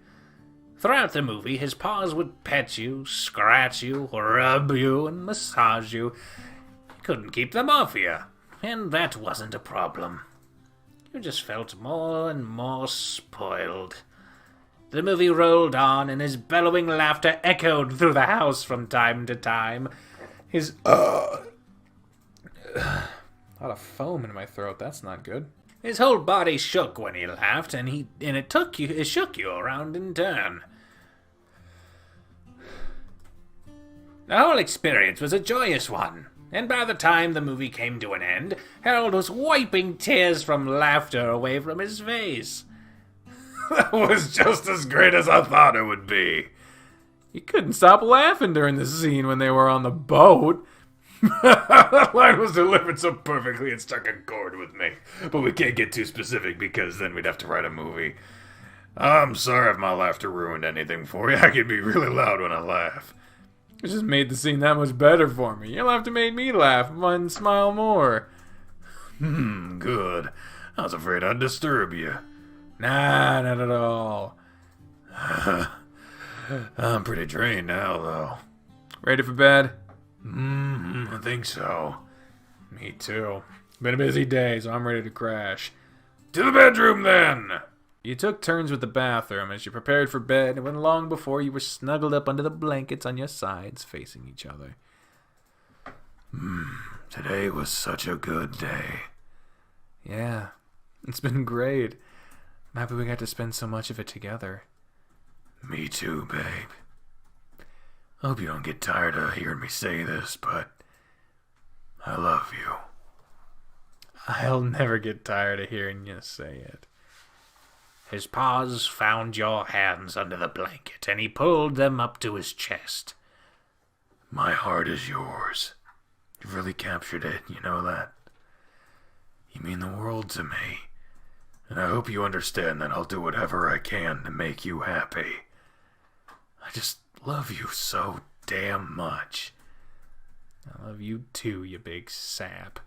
Throughout the movie, his paws would pet you, scratch you, rub you, and massage you. You couldn't keep them off you, and that wasn't a problem. You just felt more and more spoiled. The movie rolled on, and his bellowing laughter echoed through the house from time to time. His a lot of foam in my throat. That's not good. His whole body shook when he laughed, and it shook you around in turn. The whole experience was a joyous one, and by the time the movie came to an end, Harold was wiping tears from laughter away from his face. That was just as great as I thought it would be. You couldn't stop laughing during the scene when they were on the boat. That line was delivered so perfectly it struck a chord with me. But we can't get too specific because then we'd have to write a movie. I'm sorry if my laughter ruined anything for you. I can be really loud when I laugh. It just made the scene that much better for me. Your laughter made me laugh and smile more. Good. I was afraid I'd disturb you. Nah, not at all. I'm pretty drained now, though. Ready for bed? I think so. Me too. Been a busy day, so I'm ready to crash. To the bedroom, then! You took turns with the bathroom as you prepared for bed, and when long before you were snuggled up under the blankets on your sides, facing each other. Today was such a good day. Yeah, it's been great. I'm happy we got to spend so much of it together. Me too, babe. I hope you don't get tired of hearing me say this, but I love you. I'll never get tired of hearing you say it. His paws found your hands under the blanket, and he pulled them up to his chest. My heart is yours. You've really captured it, you know that? You mean the world to me. And I hope you understand that I'll do whatever I can to make you happy. I just love you so damn much. I love you too, you big sap.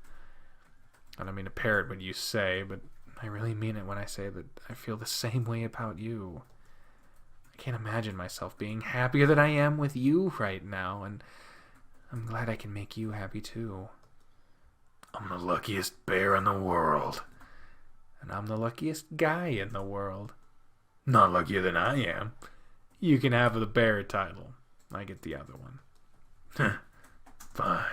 I don't mean to parrot what you say, but I really mean it when I say that I feel the same way about you. I can't imagine myself being happier than I am with you right now, and I'm glad I can make you happy too. I'm the luckiest bear in the world. And I'm the luckiest guy in the world. Not luckier than I am. You can have the bear title. I get the other one. Fine.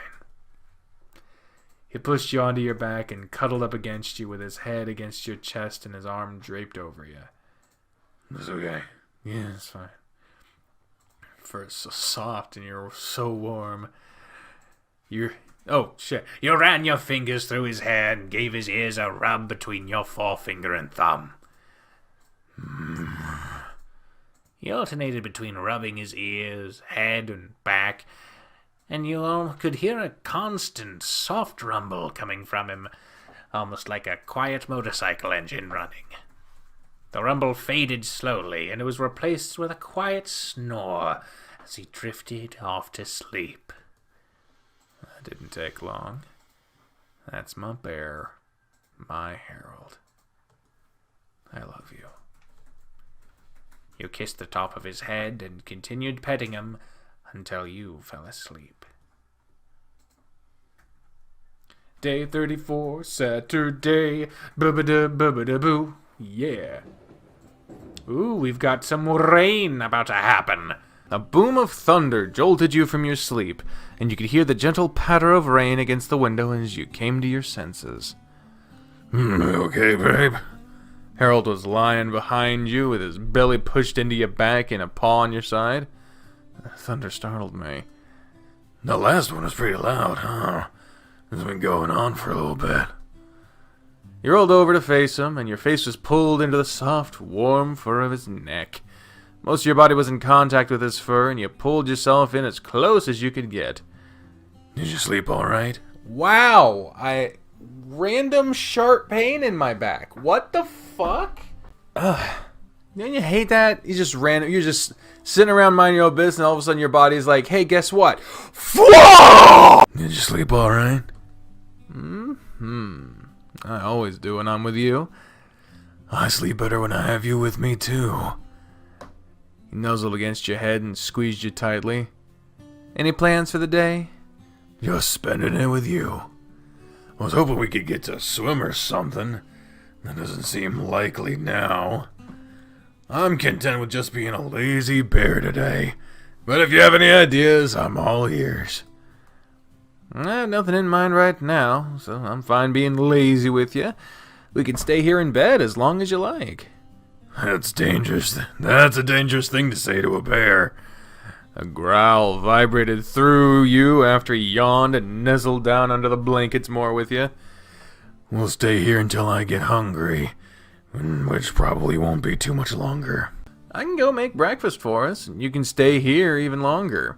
He pushed you onto your back and cuddled up against you with his head against your chest and his arm draped over you. It's okay. Yeah, it's fine. First so soft and you're so warm. Oh, shit. You ran your fingers through his hair and gave his ears a rub between your forefinger and thumb. You alternated between rubbing his ears, head, and back, and you all could hear a constant, soft rumble coming from him, almost like a quiet motorcycle engine running. The rumble faded slowly, and it was replaced with a quiet snore as he drifted off to sleep. That didn't take long. That's my bear, my Harold. I love you. You kissed the top of his head and continued petting him until you fell asleep. Day 34, Saturday, boo. Yeah. Ooh, we've got some rain about to happen. A boom of thunder jolted you from your sleep, and you could hear the gentle patter of rain against the window as you came to your senses. Okay, babe. Harold was lying behind you with his belly pushed into your back and a paw on your side. The thunder startled me. The last one was pretty loud, huh? It's been going on for a little bit. You rolled over to face him, and your face was pulled into the soft, warm fur of his neck. Most of your body was in contact with his fur, and you pulled yourself in as close as you could get. Did you sleep all right? Wow! Random sharp pain in my back. What the fuck? Ugh. Don't you hate that? You're just sitting around minding your own business, and all of a sudden your body's like, hey, guess what? Did you sleep all right? I always do when I'm with you. I sleep better when I have you with me, too. He nuzzled against your head and squeezed you tightly. Any plans for the day? Just spending it with you. I was hoping we could get to swim or something. That doesn't seem likely now. I'm content with just being a lazy bear today. But if you have any ideas, I'm all ears. I have nothing in mind right now, so I'm fine being lazy with you. We can stay here in bed as long as you like. That's dangerous. That's a dangerous thing to say to a bear. A growl vibrated through you after he yawned and nuzzled down under the blankets more with you. We'll stay here until I get hungry, which probably won't be too much longer. I can go make breakfast for us, and you can stay here even longer.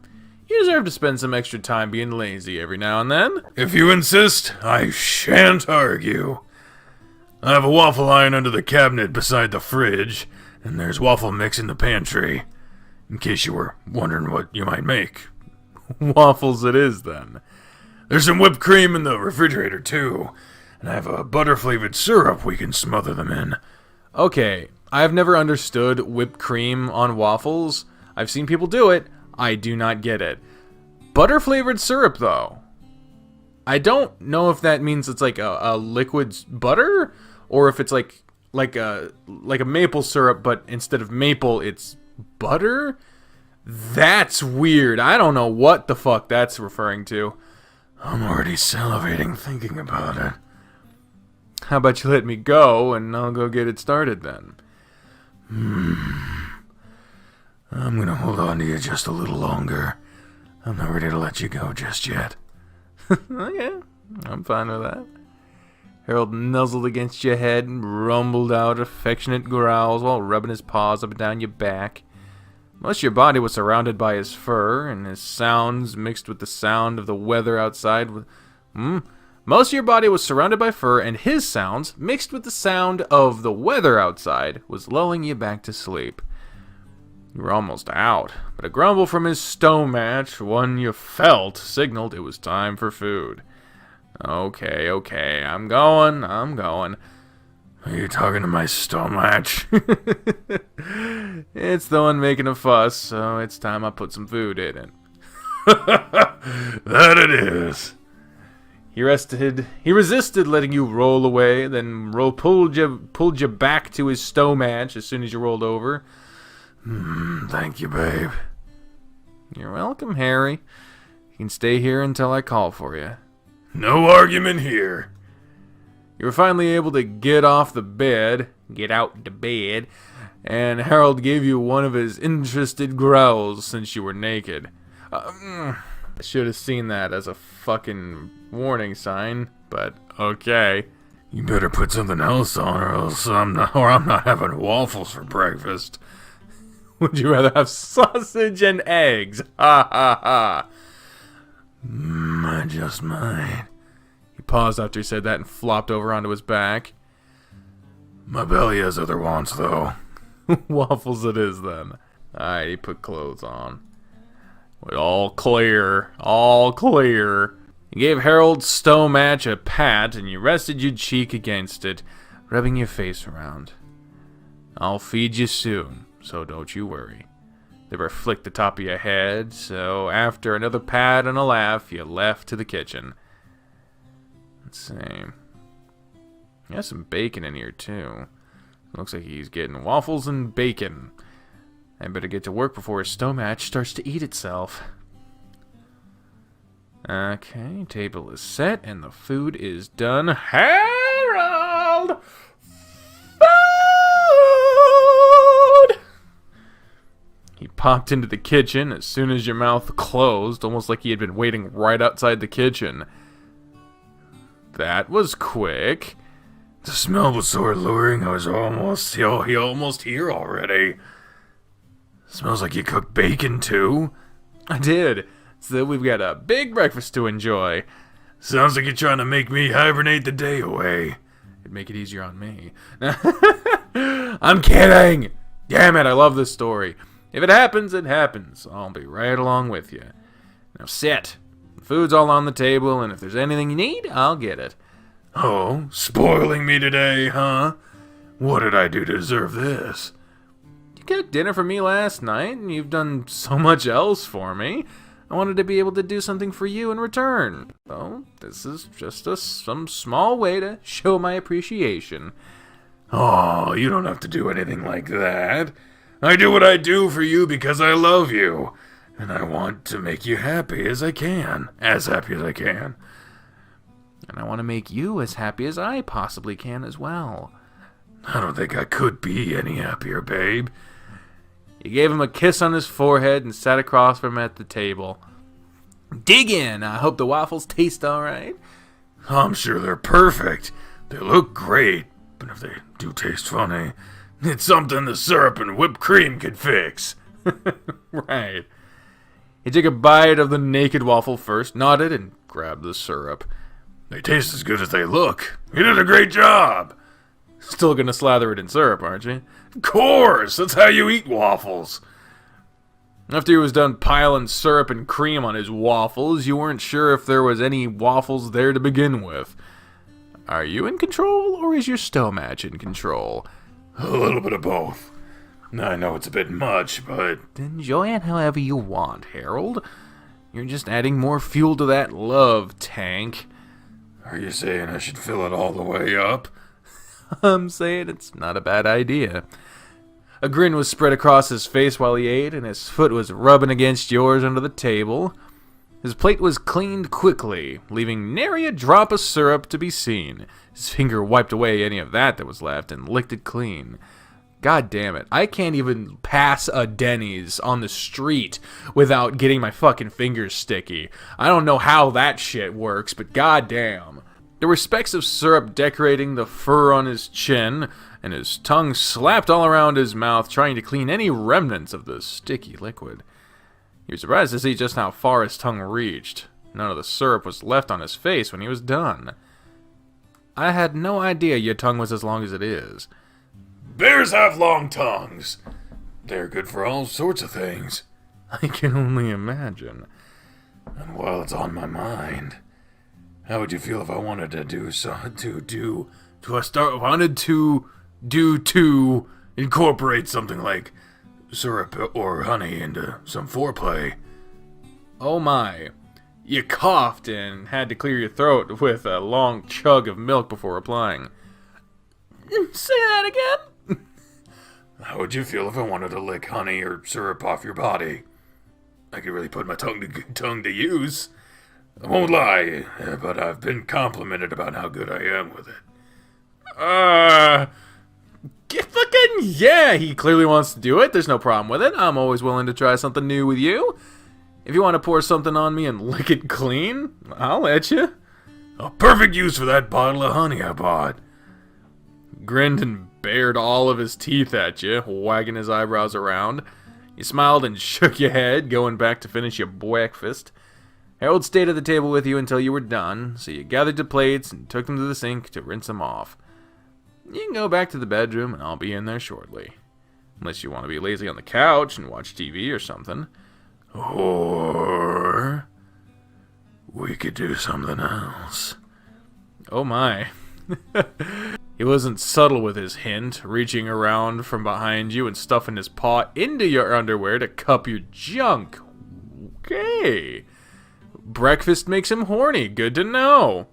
You deserve to spend some extra time being lazy every now and then. If you insist, I shan't argue. I have a waffle iron under the cabinet beside the fridge, and there's waffle mix in the pantry. In case you were wondering what you might make. Waffles it is, then. There's some whipped cream in the refrigerator, too. And I have a butter-flavored syrup we can smother them in. Okay, I've never understood whipped cream on waffles. I've seen people do it. I do not get it. Butter-flavored syrup, though. I don't know if that means it's like a liquid butter, or if it's like a maple syrup, but instead of maple, it's butter? That's weird. I don't know what the fuck that's referring to. I'm already salivating thinking about it. How about you let me go, and I'll go get it started then? I'm gonna hold on to you just a little longer. I'm not ready to let you go just yet. Okay, I'm fine with that. Harold nuzzled against your head and rumbled out affectionate growls while rubbing his paws up and down your back. Most of your body was surrounded by his fur, and his sounds mixed with the sound of the weather outside. Most of your body was surrounded by fur, and his sounds, mixed with the sound of the weather outside, was lulling you back to sleep. You were almost out, but a grumble from his stomach, one you felt, signaled it was time for food. Okay, I'm going. Are you talking to my stomach? It's the one making a fuss, so it's time I put some food in it. That it is. He resisted letting you roll away, then pulled you back to his stomach as soon as you rolled over. Thank you, babe. You're welcome, Harry. You can stay here until I call for you. No argument here. You were finally able to get out the bed, and Harold gave you one of his interested growls since you were naked. I should have seen that as a fucking warning sign, but okay. You better put something else on, or I'm not having waffles for breakfast. Would you rather have sausage and eggs? Ha ha ha. I just might. He paused after he said that and flopped over onto his back. My belly has other wants, though. Waffles it is, then. Alright, he put clothes on. All clear. All clear. You gave Harold's stow match a pat, and you rested your cheek against it, rubbing your face around. I'll feed you soon, so don't you worry. Never flicked the top of your head, so after another pat and a laugh, you left to the kitchen. Let's see. He has some bacon in here, too. Looks like he's getting waffles and bacon. I better get to work before his stow match starts to eat itself. Okay, table is set and the food is done. Harold! Food! He popped into the kitchen as soon as your mouth closed, almost like he had been waiting right outside the kitchen. That was quick. The smell was so alluring, I was almost here already. Smells like you cooked bacon, too. I did. So we've got a big breakfast to enjoy. Sounds like you're trying to make me hibernate the day away. It'd make it easier on me. I'm kidding! Damn it, I love this story. If it happens, it happens. I'll be right along with you. Now sit. The food's all on the table, and if there's anything you need, I'll get it. Oh, spoiling me today, huh? What did I do to deserve this? You cooked dinner for me last night, and you've done so much else for me. I wanted to be able to do something for you in return. So, this is just some small way to show my appreciation. Oh, you don't have to do anything like that. I do what I do for you because I love you. And I want to make you happy as I can. As happy as I can. And I want to make you as happy as I possibly can as well. I don't think I could be any happier, babe. You gave him a kiss on his forehead and sat across from him at the table. Dig in. I hope the waffles taste all right. I'm sure they're perfect. They look great, but if they do taste funny, it's something the syrup and whipped cream could fix. Right. He took a bite of the naked waffle first, nodded, and grabbed the syrup. They taste as good as they look. You did a great job. Still gonna slather it in syrup, aren't you? Of course, that's how you eat waffles. After he was done piling syrup and cream on his waffles, you weren't sure if there was any waffles there to begin with. Are you in control, or is your stow match in control? A little bit of both. I know it's a bit much, but enjoy it however you want, Harold. You're just adding more fuel to that love tank. Are you saying I should fill it all the way up? I'm saying it's not a bad idea. A grin was spread across his face while he ate, and his foot was rubbing against yours under the table. His plate was cleaned quickly, leaving nary a drop of syrup to be seen. His finger wiped away any of that was left and licked it clean. God damn it, I can't even pass a Denny's on the street without getting my fucking fingers sticky. I don't know how that shit works, but god damn. There were specks of syrup decorating the fur on his chin, and his tongue slapped all around his mouth, trying to clean any remnants of the sticky liquid. You were surprised to see just how far his tongue reached. None of the syrup was left on his face when he was done. I had no idea your tongue was as long as it is. Bears have long tongues. They're good for all sorts of things. I can only imagine. And while it's on my mind, how would you feel if I wanted to incorporate something like syrup or honey into some foreplay? Oh my. You coughed and had to clear your throat with a long chug of milk before replying. Say that again? How would you feel if I wanted to lick honey or syrup off your body? I could really put my tongue to use. I won't lie, but I've been complimented about how good I am with it. Fucking yeah, he clearly wants to do it. There's no problem with it. I'm always willing to try something new with you. If you want to pour something on me and lick it clean, I'll let you. A perfect use for that bottle of honey I bought. Grinned and bared all of his teeth at you, wagging his eyebrows around. You smiled and shook your head, going back to finish your breakfast. Harold stayed at the table with you until you were done, so you gathered the plates and took them to the sink to rinse them off. You can go back to the bedroom and I'll be in there shortly. Unless you want to be lazy on the couch and watch TV or something. Or we could do something else. Oh my. He wasn't subtle with his hint, reaching around from behind you and stuffing his paw into your underwear to cup your junk. Okay. Breakfast makes him horny. Good to know.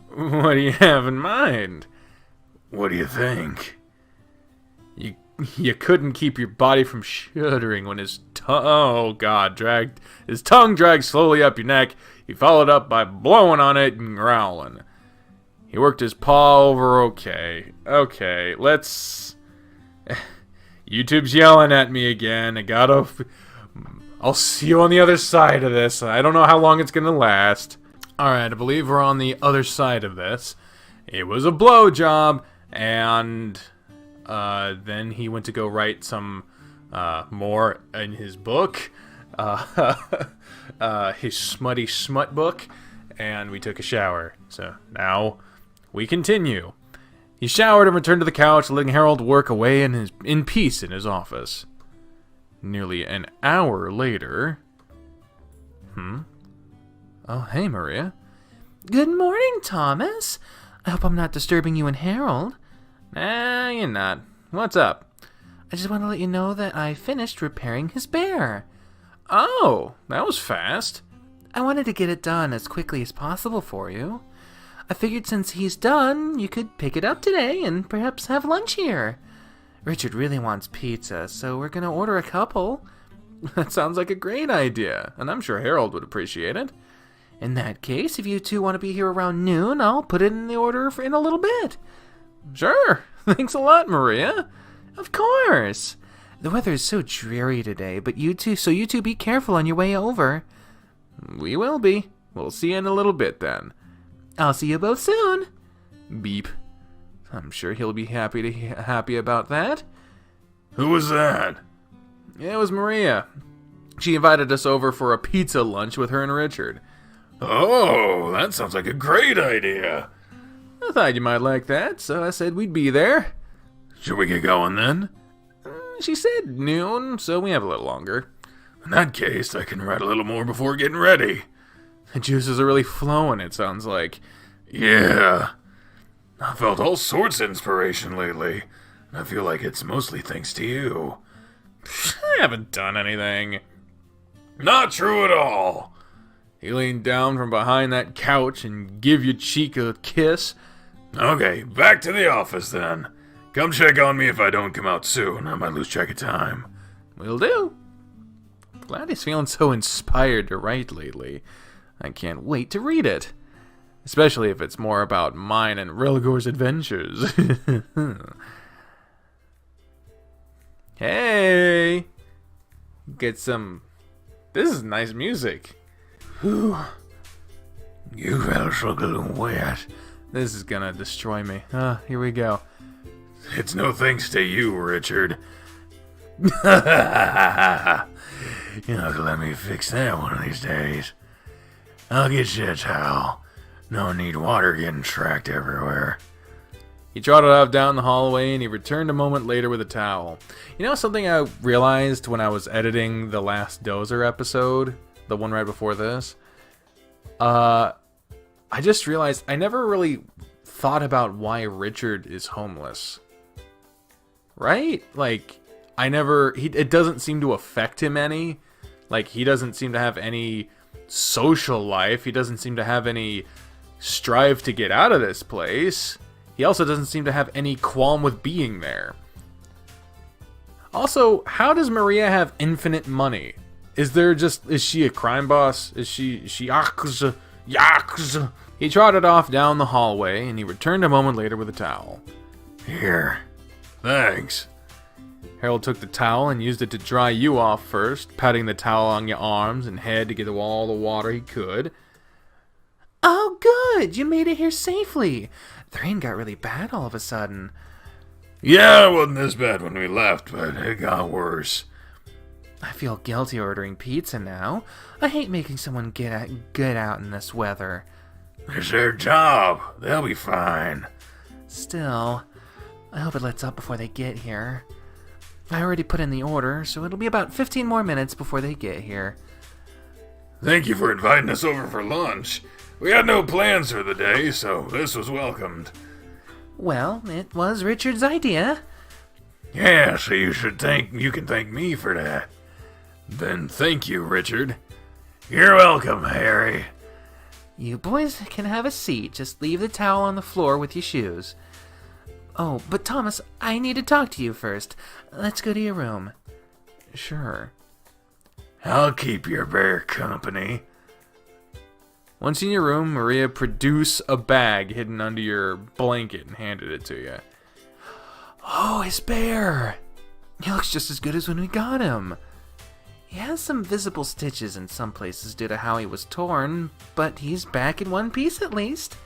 What do you have in mind? What do you think? You couldn't keep your body from shuddering when his tongue dragged slowly up your neck. He followed up by blowing on it and growling. He worked his paw over. Okay, let's... YouTube's yelling at me again. I'll see you on the other side of this. I don't know how long it's gonna last. Alright, I believe we're on the other side of this. It was a blowjob, and then he went to go write some more in his book. His smutty smut book, and we took a shower. So now we continue. He showered and returned to the couch, letting Harold work away in peace in his office. Nearly an hour later... Oh, hey, Maria. Good morning, Thomas. I hope I'm not disturbing you and Harold. Nah, you're not. What's up? I just want to let you know that I finished repairing his bear. Oh, that was fast. I wanted to get it done as quickly as possible for you. I figured since he's done, you could pick it up today and perhaps have lunch here. Richard really wants pizza, so we're gonna order a couple. That sounds like a great idea, and I'm sure Harold would appreciate it. In that case, if you two want to be here around noon, I'll put it in the order in a little bit. Sure. Thanks a lot, Maria. Of course. The weather is so dreary today, but you two be careful on your way over. We will be. We'll see you in a little bit then. I'll see you both soon. Beep. I'm sure he'll be happy about that. Who was that? It was Maria. She invited us over for a pizza lunch with her and Richard. Oh, that sounds like a great idea. I thought you might like that, so I said we'd be there. Should we get going then? She said noon, so we have a little longer. In that case, I can write a little more before getting ready. The juices are really flowing, it sounds like. Yeah. I felt all sorts of inspiration lately. I feel like it's mostly thanks to you. I haven't done anything. Not true at all. He leaned down from behind that couch and give your cheek a kiss. Okay, back to the office then. Come check on me if I don't come out soon. I might lose track of time. Will do. Glad he's feeling so inspired to write lately. I can't wait to read it. Especially if it's more about mine and Rilgor's adventures. Hey! Get some... This is nice music. Whew. You felt so good and wet. This is gonna destroy me. Here we go. It's no thanks to you, Richard. You'll have to let me fix that one of these days. I'll get you a towel. No need water getting tracked everywhere. He trotted off down the hallway and he returned a moment later with a towel. You know something I realized when I was editing the last Dozer episode? The one right before this? I just realized I never really thought about why Richard is homeless. Right? Like, it doesn't seem to affect him any. Like, he doesn't seem to have any social life. He doesn't seem to have any strive to get out of this place. He also doesn't seem to have any qualm with being there. Also, how does Maria have infinite money? Is she a crime boss? Is she yakuza? He trotted off down the hallway and he returned a moment later with a towel. Here. Thanks. Harold took the towel and used it to dry you off first, patting the towel on your arms and head to get all the water he could. Oh, good! You made it here safely. The rain got really bad all of a sudden. Yeah, it wasn't this bad when we left, but it got worse. I feel guilty ordering pizza now. I hate making someone get out in this weather. It's their job. They'll be fine. Still, I hope it lets up before they get here. I already put in the order, so it'll be about 15 more minutes before they get here. Thank you for inviting us over for lunch. We had no plans for the day, so this was welcomed. Well, it was Richard's idea. Yeah, so you can thank me for that. Then thank you, Richard. You're welcome, Harry. You boys can have a seat. Just leave the towel on the floor with your shoes. Oh, but Thomas, I need to talk to you first. Let's go to your room. Sure. I'll keep your bear company. Once in your room, Maria produced a bag hidden under your blanket and handed it to you. Oh, his bear! He looks just as good as when we got him. He has some visible stitches in some places due to how he was torn, but he's back in one piece at least.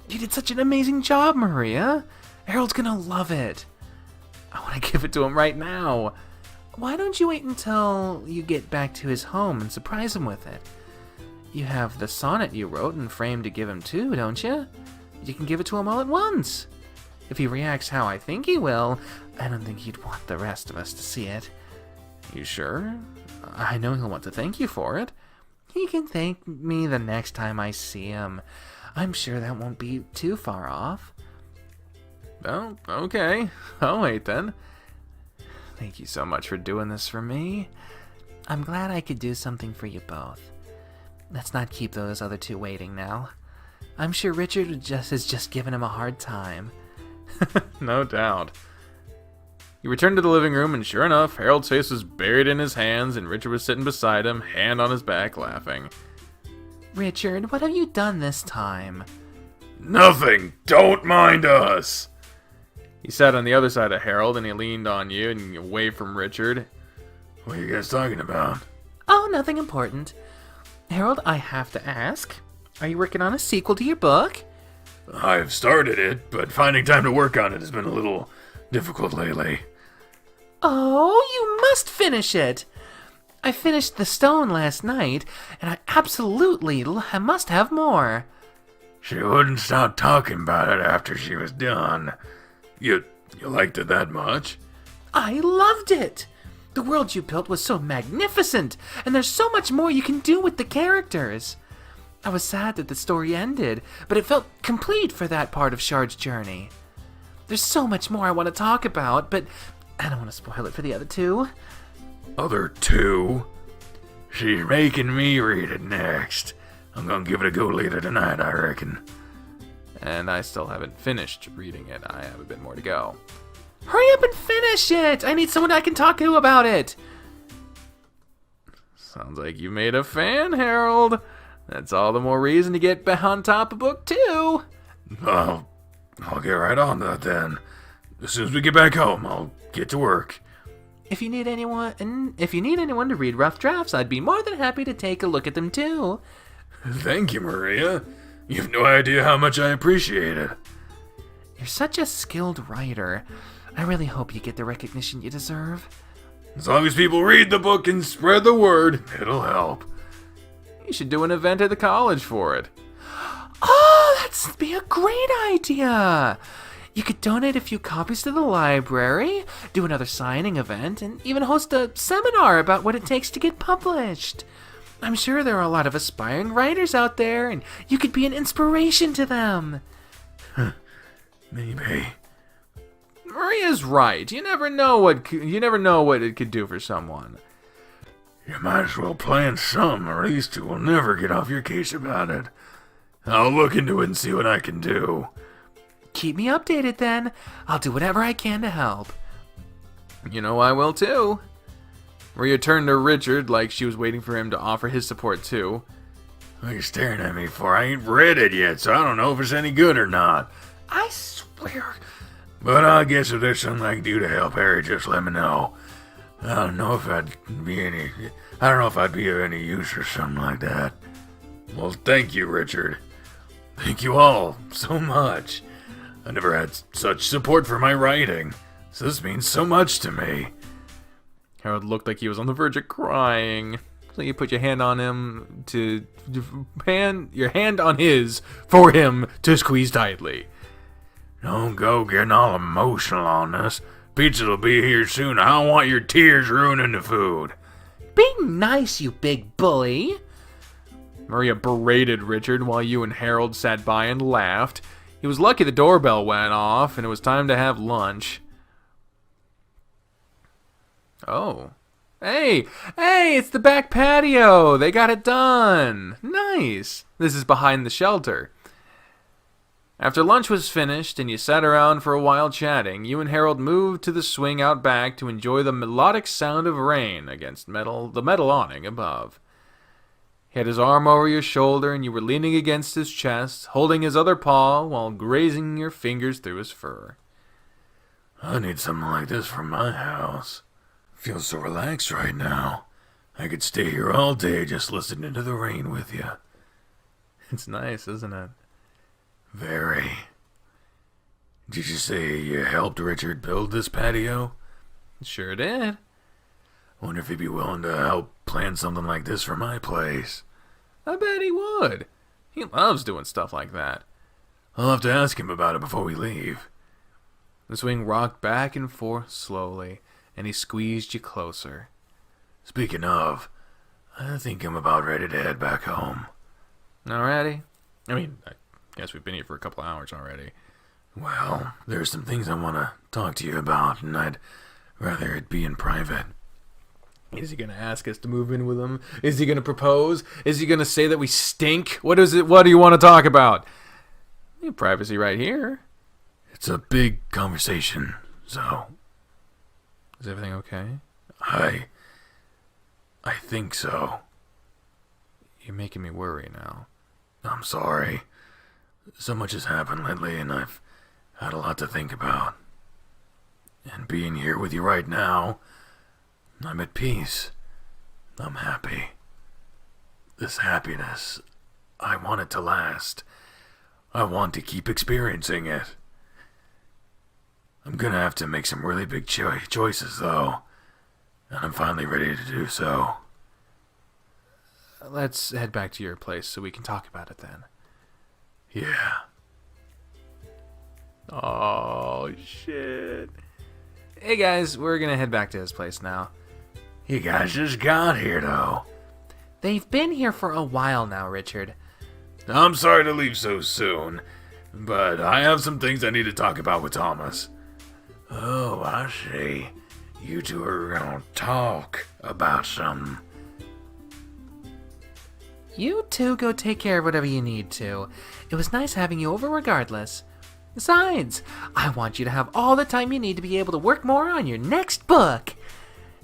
You did such an amazing job, Maria. Harold's gonna love it. I want to give it to him right now. Why don't you wait until you get back to his home and surprise him with it? You have the sonnet you wrote and framed to give him too, don't you? You can give it to him all at once. If he reacts how I think he will, I don't think he'd want the rest of us to see it. You sure? I know he'll want to thank you for it. He can thank me the next time I see him. I'm sure that won't be too far off. Well, okay. I'll wait then. Thank you so much for doing this for me. I'm glad I could do something for you both. Let's not keep those other two waiting now. I'm sure Richard has just given him a hard time. No doubt. You returned to the living room, and sure enough, Harold's face was buried in his hands, and Richard was sitting beside him, hand on his back, laughing. Richard, what have you done this time? Nothing. Don't mind us. He sat on the other side of Harold, and he leaned on you and away from Richard. What are you guys talking about? Oh, nothing important. Harold, I have to ask, are you working on a sequel to your book? I've started it, but finding time to work on it has been a little difficult lately. Oh, you must finish it. I finished The Stone last night, and I absolutely must have more. She wouldn't stop talking about it after she was done. You liked it that much? I loved it. The world you built was so magnificent, and there's so much more you can do with the characters. I was sad that the story ended, but it felt complete for that part of Shard's journey. There's so much more I want to talk about, but I don't want to spoil it for the other two. Other two? She's making me read it next. I'm gonna give it a go later tonight, I reckon. And I still haven't finished reading it. I have a bit more to go. Hurry up and finish it! I need someone I can talk to about it! Sounds like you made a fan, Harold. That's all the more reason to get on top of book 2. I'll get right on that then. As soon as we get back home, I'll get to work. If you need anyone to read rough drafts, I'd be more than happy to take a look at them too. Thank you, Maria. You've no idea how much I appreciate it. You're such a skilled writer. I really hope you get the recognition you deserve. As long as people read the book and spread the word, it'll help. You should do an event at the college for it. Oh, that'd be a great idea! You could donate a few copies to the library, do another signing event, and even host a seminar about what it takes to get published. I'm sure there are a lot of aspiring writers out there, and you could be an inspiration to them. Maybe. Maria's right. You never know what it could do for someone. You might as well plan some, or these two will never get off your case about it. I'll look into it and see what I can do. Keep me updated then. I'll do whatever I can to help. You know I will too. Maria turned to Richard like she was waiting for him to offer his support too. What are you staring at me for? I ain't read it yet, so I don't know if it's any good or not. I swear. But I guess if there's something I can do to help Harry, just let me know. I don't know if I'd be of any use or something like that. Well, thank you, Richard. Thank you all so much. I never had such support for my writing, so this means so much to me. Harold looked like he was on the verge of crying. So you put your hand on him your hand on his for him to squeeze tightly. Don't go getting all emotional on us. Pizza'll be here soon. I don't want your tears ruining the food. Be nice, you big bully. Maria berated Richard while you and Harold sat by and laughed. He was lucky the doorbell went off and it was time to have lunch. Oh. Hey, it's the back patio. They got it done. Nice. This is behind the shelter. After lunch was finished and you sat around for a while chatting, you and Harold moved to the swing out back to enjoy the melodic sound of rain against the metal awning above. He had his arm over your shoulder and you were leaning against his chest, holding his other paw while grazing your fingers through his fur. I need something like this for my house. Feels so relaxed right now. I could stay here all day just listening to the rain with you. It's nice, isn't it? Very. Did you say you helped Richard build this patio? Sure did. Wonder if he'd be willing to help plan something like this for my place. I bet he would. He loves doing stuff like that. I'll have to ask him about it before we leave. The swing rocked back and forth slowly, and he squeezed you closer. Speaking of, I think I'm about ready to head back home. Already? I mean, I guess we've been here for a couple hours already. Well, there's some things I want to talk to you about, and I'd rather it be in private. Is he going to ask us to move in with him? Is he going to propose? Is he going to say that we stink? What is it? What do you want to talk about? You have privacy right here. It's a big conversation, so... Is everything okay? I think so. You're making me worry now. I'm sorry. So much has happened lately, and I've had a lot to think about. And being here with you right now, I'm at peace. I'm happy. This happiness, I want it to last. I want to keep experiencing it. I'm gonna have to make some really big choices, though. And I'm finally ready to do so. Let's head back to your place so we can talk about it then. Yeah. Oh, shit. Hey, guys, we're gonna head back to his place now. You guys just got here, though. They've been here for a while now, Richard. I'm sorry to leave so soon, but I have some things I need to talk about with Thomas. Oh, I see. You two are gonna talk about something. You two go take care of whatever you need to. It was nice having you over regardless. Besides, I want you to have all the time you need to be able to work more on your next book.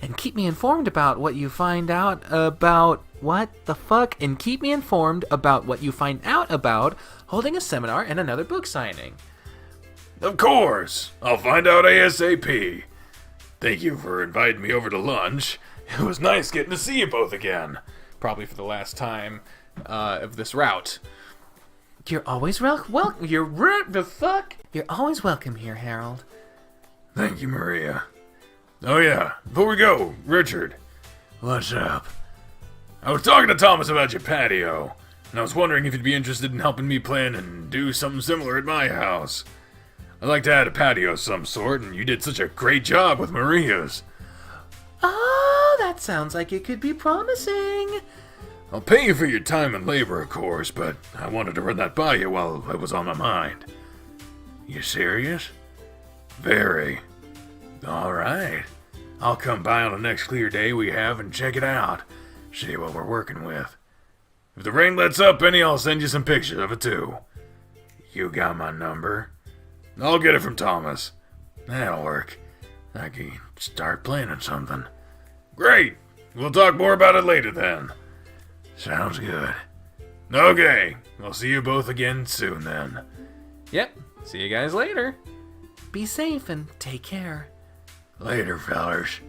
And keep me informed about what you find out about... What the fuck? And keep me informed about what you find out about holding a seminar and another book signing. Of course! I'll find out ASAP. Thank you for inviting me over to lunch. It was nice getting to see you both again. Probably for the last time of this route. You're always welcome. You're right the fuck? You're always welcome here, Harold. Thank you, Maria. Oh yeah, before we go, Richard. What's up? I was talking to Thomas about your patio, and I was wondering if you'd be interested in helping me plan and do something similar at my house. I'd like to add a patio of some sort, and you did such a great job with Maria's. Oh, that sounds like it could be promising. I'll pay you for your time and labor, of course, but I wanted to run that by you while it was on my mind. You serious? Very. All right. I'll come by on the next clear day we have and check it out. See what we're working with. If the rain lets up any, I'll send you some pictures of it too. You got my number? I'll get it from Thomas. That'll work. I can start planning something. Great! We'll talk more about it later then. Sounds good. Okay, I'll see you both again soon then. Yep, see you guys later. Be safe and take care. Later, fellers.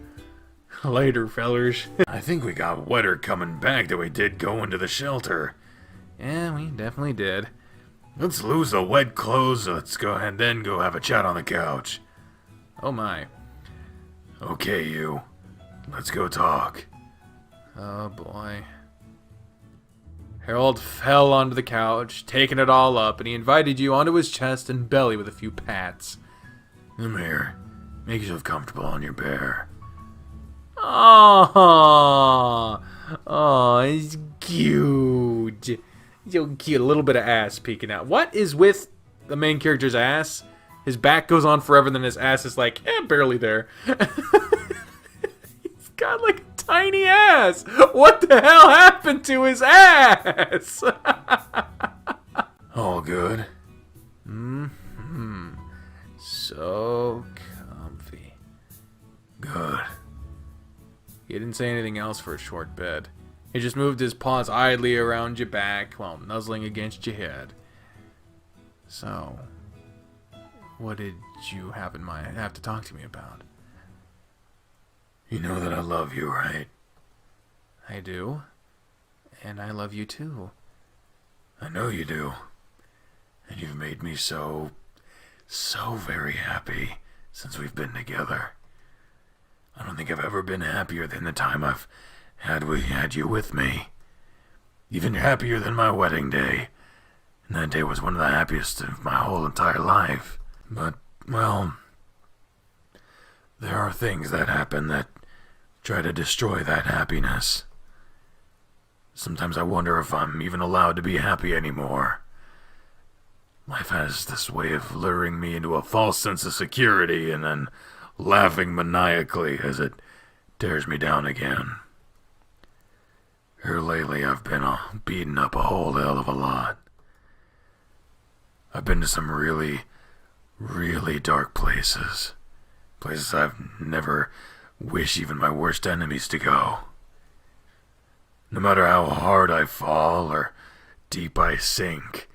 Later, fellers. I think we got wetter coming back than we did going to the shelter. Yeah, we definitely did. Let's lose the wet clothes, let's go and then go have a chat on the couch. Oh my. Okay, you. Let's go talk. Oh boy. Harold fell onto the couch, taking it all up, and he invited you onto his chest and belly with a few pats. Come here. Make yourself comfortable on your bear. Oh, it's cute. So cute. A little bit of ass peeking out. What is with the main character's ass? His back goes on forever, then his ass is like, barely there. He's got like a tiny ass. What the hell happened to his ass? All good. So comfy. Good. He didn't say anything else for a short bit. He just moved his paws idly around your back while nuzzling against your head. So, what did you have to talk to me about? You know that I love you, right? I do. And I love you too. I know you do. And you've made me so very happy since we've been together. I don't think I've ever been happier than the time I've had you with me. Even happier than my wedding day. And that day was one of the happiest of my whole entire life. But, well, there are things that happen that try to destroy that happiness. Sometimes I wonder if I'm even allowed to be happy anymore. Life has this way of luring me into a false sense of security and then laughing maniacally as it tears me down again. Here lately I've been beaten up a whole hell of a lot. I've been to some really dark places. Places I've never wished even my worst enemies to go. No matter how hard I fall or deep I sink,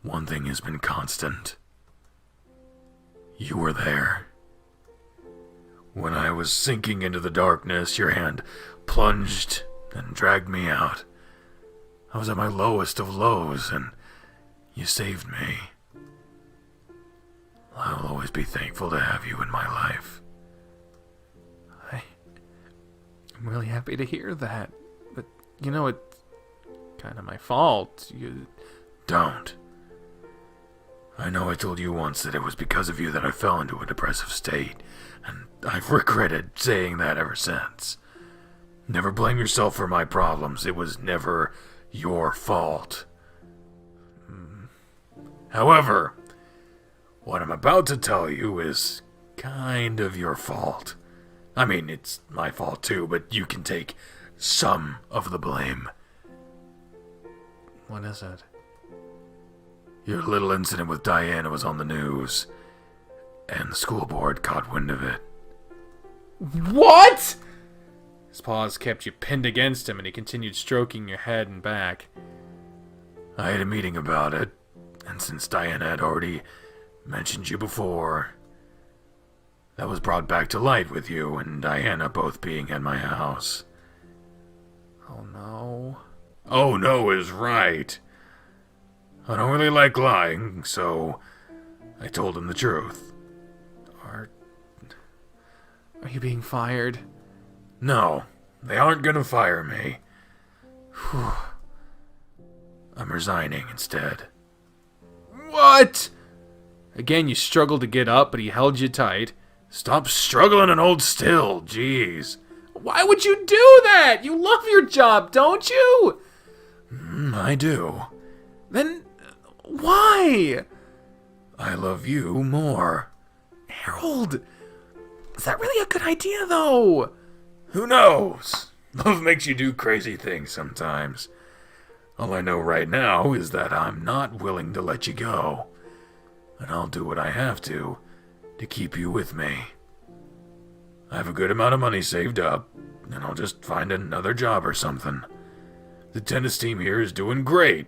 one thing has been constant. You were there. When I was sinking into the darkness, your hand plunged and dragged me out. I was at my lowest of lows, and you saved me. I'll always be thankful to have you in my life. I'm really happy to hear that. But, you know, it's kind of my fault. You don't. I know I told you once that it was because of you that I fell into a depressive state, and I've regretted saying that ever since. Never blame yourself for my problems. It was never your fault. However, what I'm about to tell you is kind of your fault. I mean, it's my fault too, but you can take some of the blame. What is it? Your little incident with Diana was on the news, and the school board caught wind of it. What?! His paws kept you pinned against him, and he continued stroking your head and back. I had a meeting about it, and since Diana had already mentioned you before, that was brought back to light with you and Diana both being at my house. Oh no. Oh no is right. I don't really like lying, so I told him the truth. Are you being fired? No, they aren't gonna fire me. Whew. I'm resigning instead. What? Again, you struggled to get up, but he held you tight. Stop struggling and hold still, jeez. Why would you do that? You love your job, don't you? I do. Then, why? I love you more. Harold, is that really a good idea, though? Who knows? Love makes you do crazy things sometimes. All I know right now is that I'm not willing to let you go. And I'll do what I have to keep you with me. I have a good amount of money saved up, and I'll just find another job or something. The tennis team here is doing great,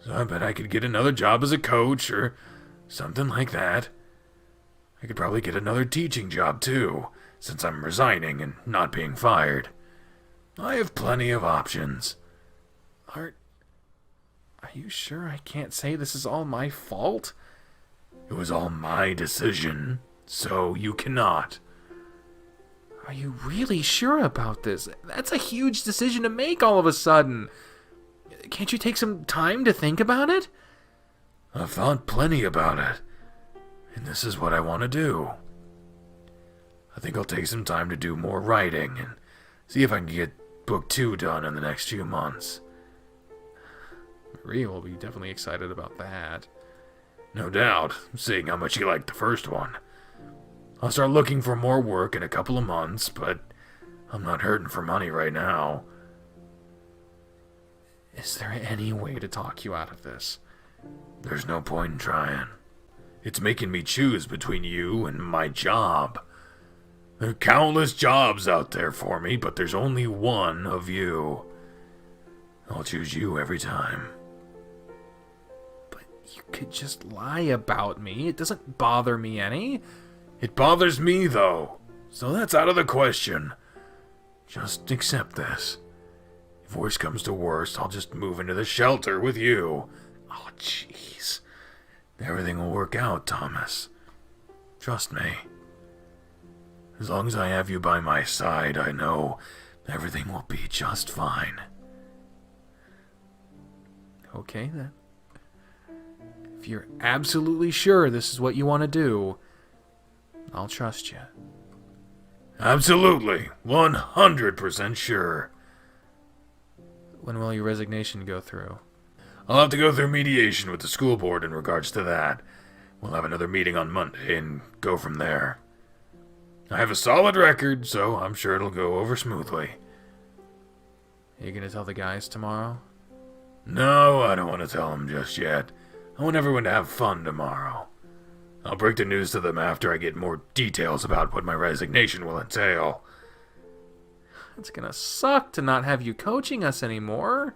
so I bet I could get another job as a coach or something like that. I could probably get another teaching job too, since I'm resigning and not being fired. I have plenty of options. Are you sure I can't say this is all my fault? It was all my decision, so you cannot. Are you really sure about this? That's a huge decision to make all of a sudden. Can't you take some time to think about it? I've thought plenty about it, and this is what I want to do. I think I'll take some time to do more writing and see if I can get book 2 done in the next few months. Maria will be definitely excited about that. No doubt, seeing how much you liked the first one. I'll start looking for more work in a couple of months, but I'm not hurting for money right now. Is there any way to talk you out of this? There's no point in trying. It's making me choose between you and my job. There are countless jobs out there for me, but there's only one of you. I'll choose you every time. But you could just lie about me. It doesn't bother me any. It bothers me, though, so that's out of the question. Just accept this. If worst comes to worst, I'll just move into the shelter with you. Oh, jeez. Everything will work out, Thomas. Trust me. As long as I have you by my side, I know everything will be just fine. Okay, then. If you're absolutely sure this is what you want to do, I'll trust you. Absolutely. 100% sure. When will your resignation go through? I'll have to go through mediation with the school board in regards to that. We'll have another meeting on Monday and go from there. I have a solid record, so I'm sure it'll go over smoothly. Are you going to tell the guys tomorrow? No, I don't want to tell them just yet. I want everyone to have fun tomorrow. I'll break the news to them after I get more details about what my resignation will entail. It's going to suck to not have you coaching us anymore.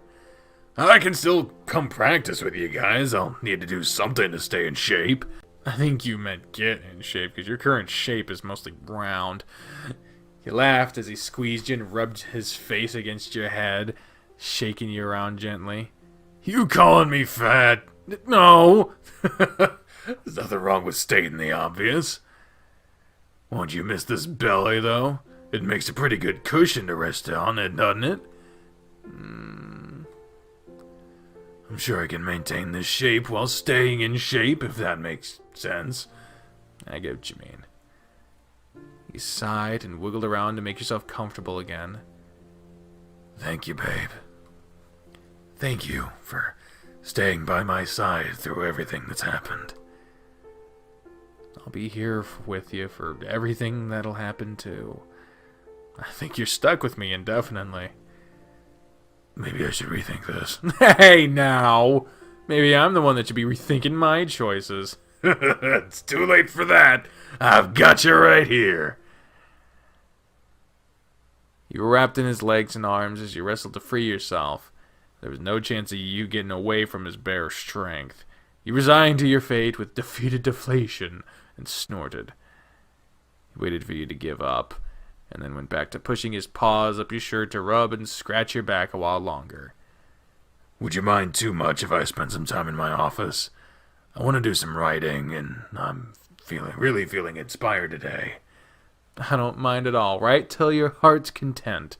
I can still come practice with you guys. I'll need to do something to stay in shape. I think you meant get in shape, because your current shape is mostly round. He laughed as he squeezed you and rubbed his face against your head, shaking you around gently. You calling me fat? No! There's nothing wrong with stating the obvious. Won't you miss this belly, though? It makes a pretty good cushion to rest on, doesn't it? I'm sure I can maintain this shape while staying in shape, if that makes sense. I get what you mean. You sighed and wiggled around to make yourself comfortable again. Thank you, babe. Thank you for staying by my side through everything that's happened. I'll be here with you for everything that'll happen, too. I think you're stuck with me indefinitely. Maybe I should rethink this. Hey, now! Maybe I'm the one that should be rethinking my choices. It's too late for that. I've got you right here. You were wrapped in his legs and arms as you wrestled to free yourself. There was no chance of you getting away from his bare strength. You resigned to your fate with defeated deflation and snorted. He waited for you to give up, and then went back to pushing his paws up your shirt to rub and scratch your back a while longer. Would you mind too much if I spent some time in my office? I want to do some writing, and I'm really feeling inspired today. I don't mind at all, right till your heart's content.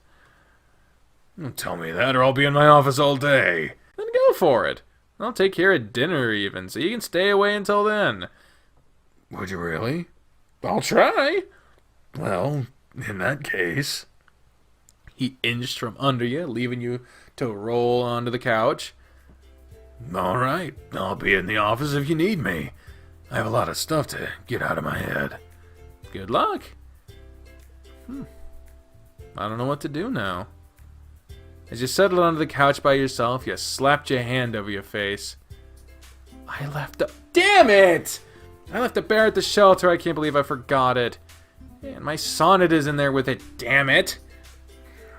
Don't tell me that, or I'll be in my office all day. Then go for it. I'll take care of dinner even, so you can stay away until then. Would you really? I'll try. Well, in that case... He inched from under you, leaving you to roll onto the couch. All right, I'll be in the office if you need me. I have a lot of stuff to get out of my head. Good luck. I don't know what to do now. As you settled onto the couch by yourself, you slapped your hand over your face. Damn it! I left a bear at the shelter. I can't believe I forgot it. And my sonnet is in there with it, damn it!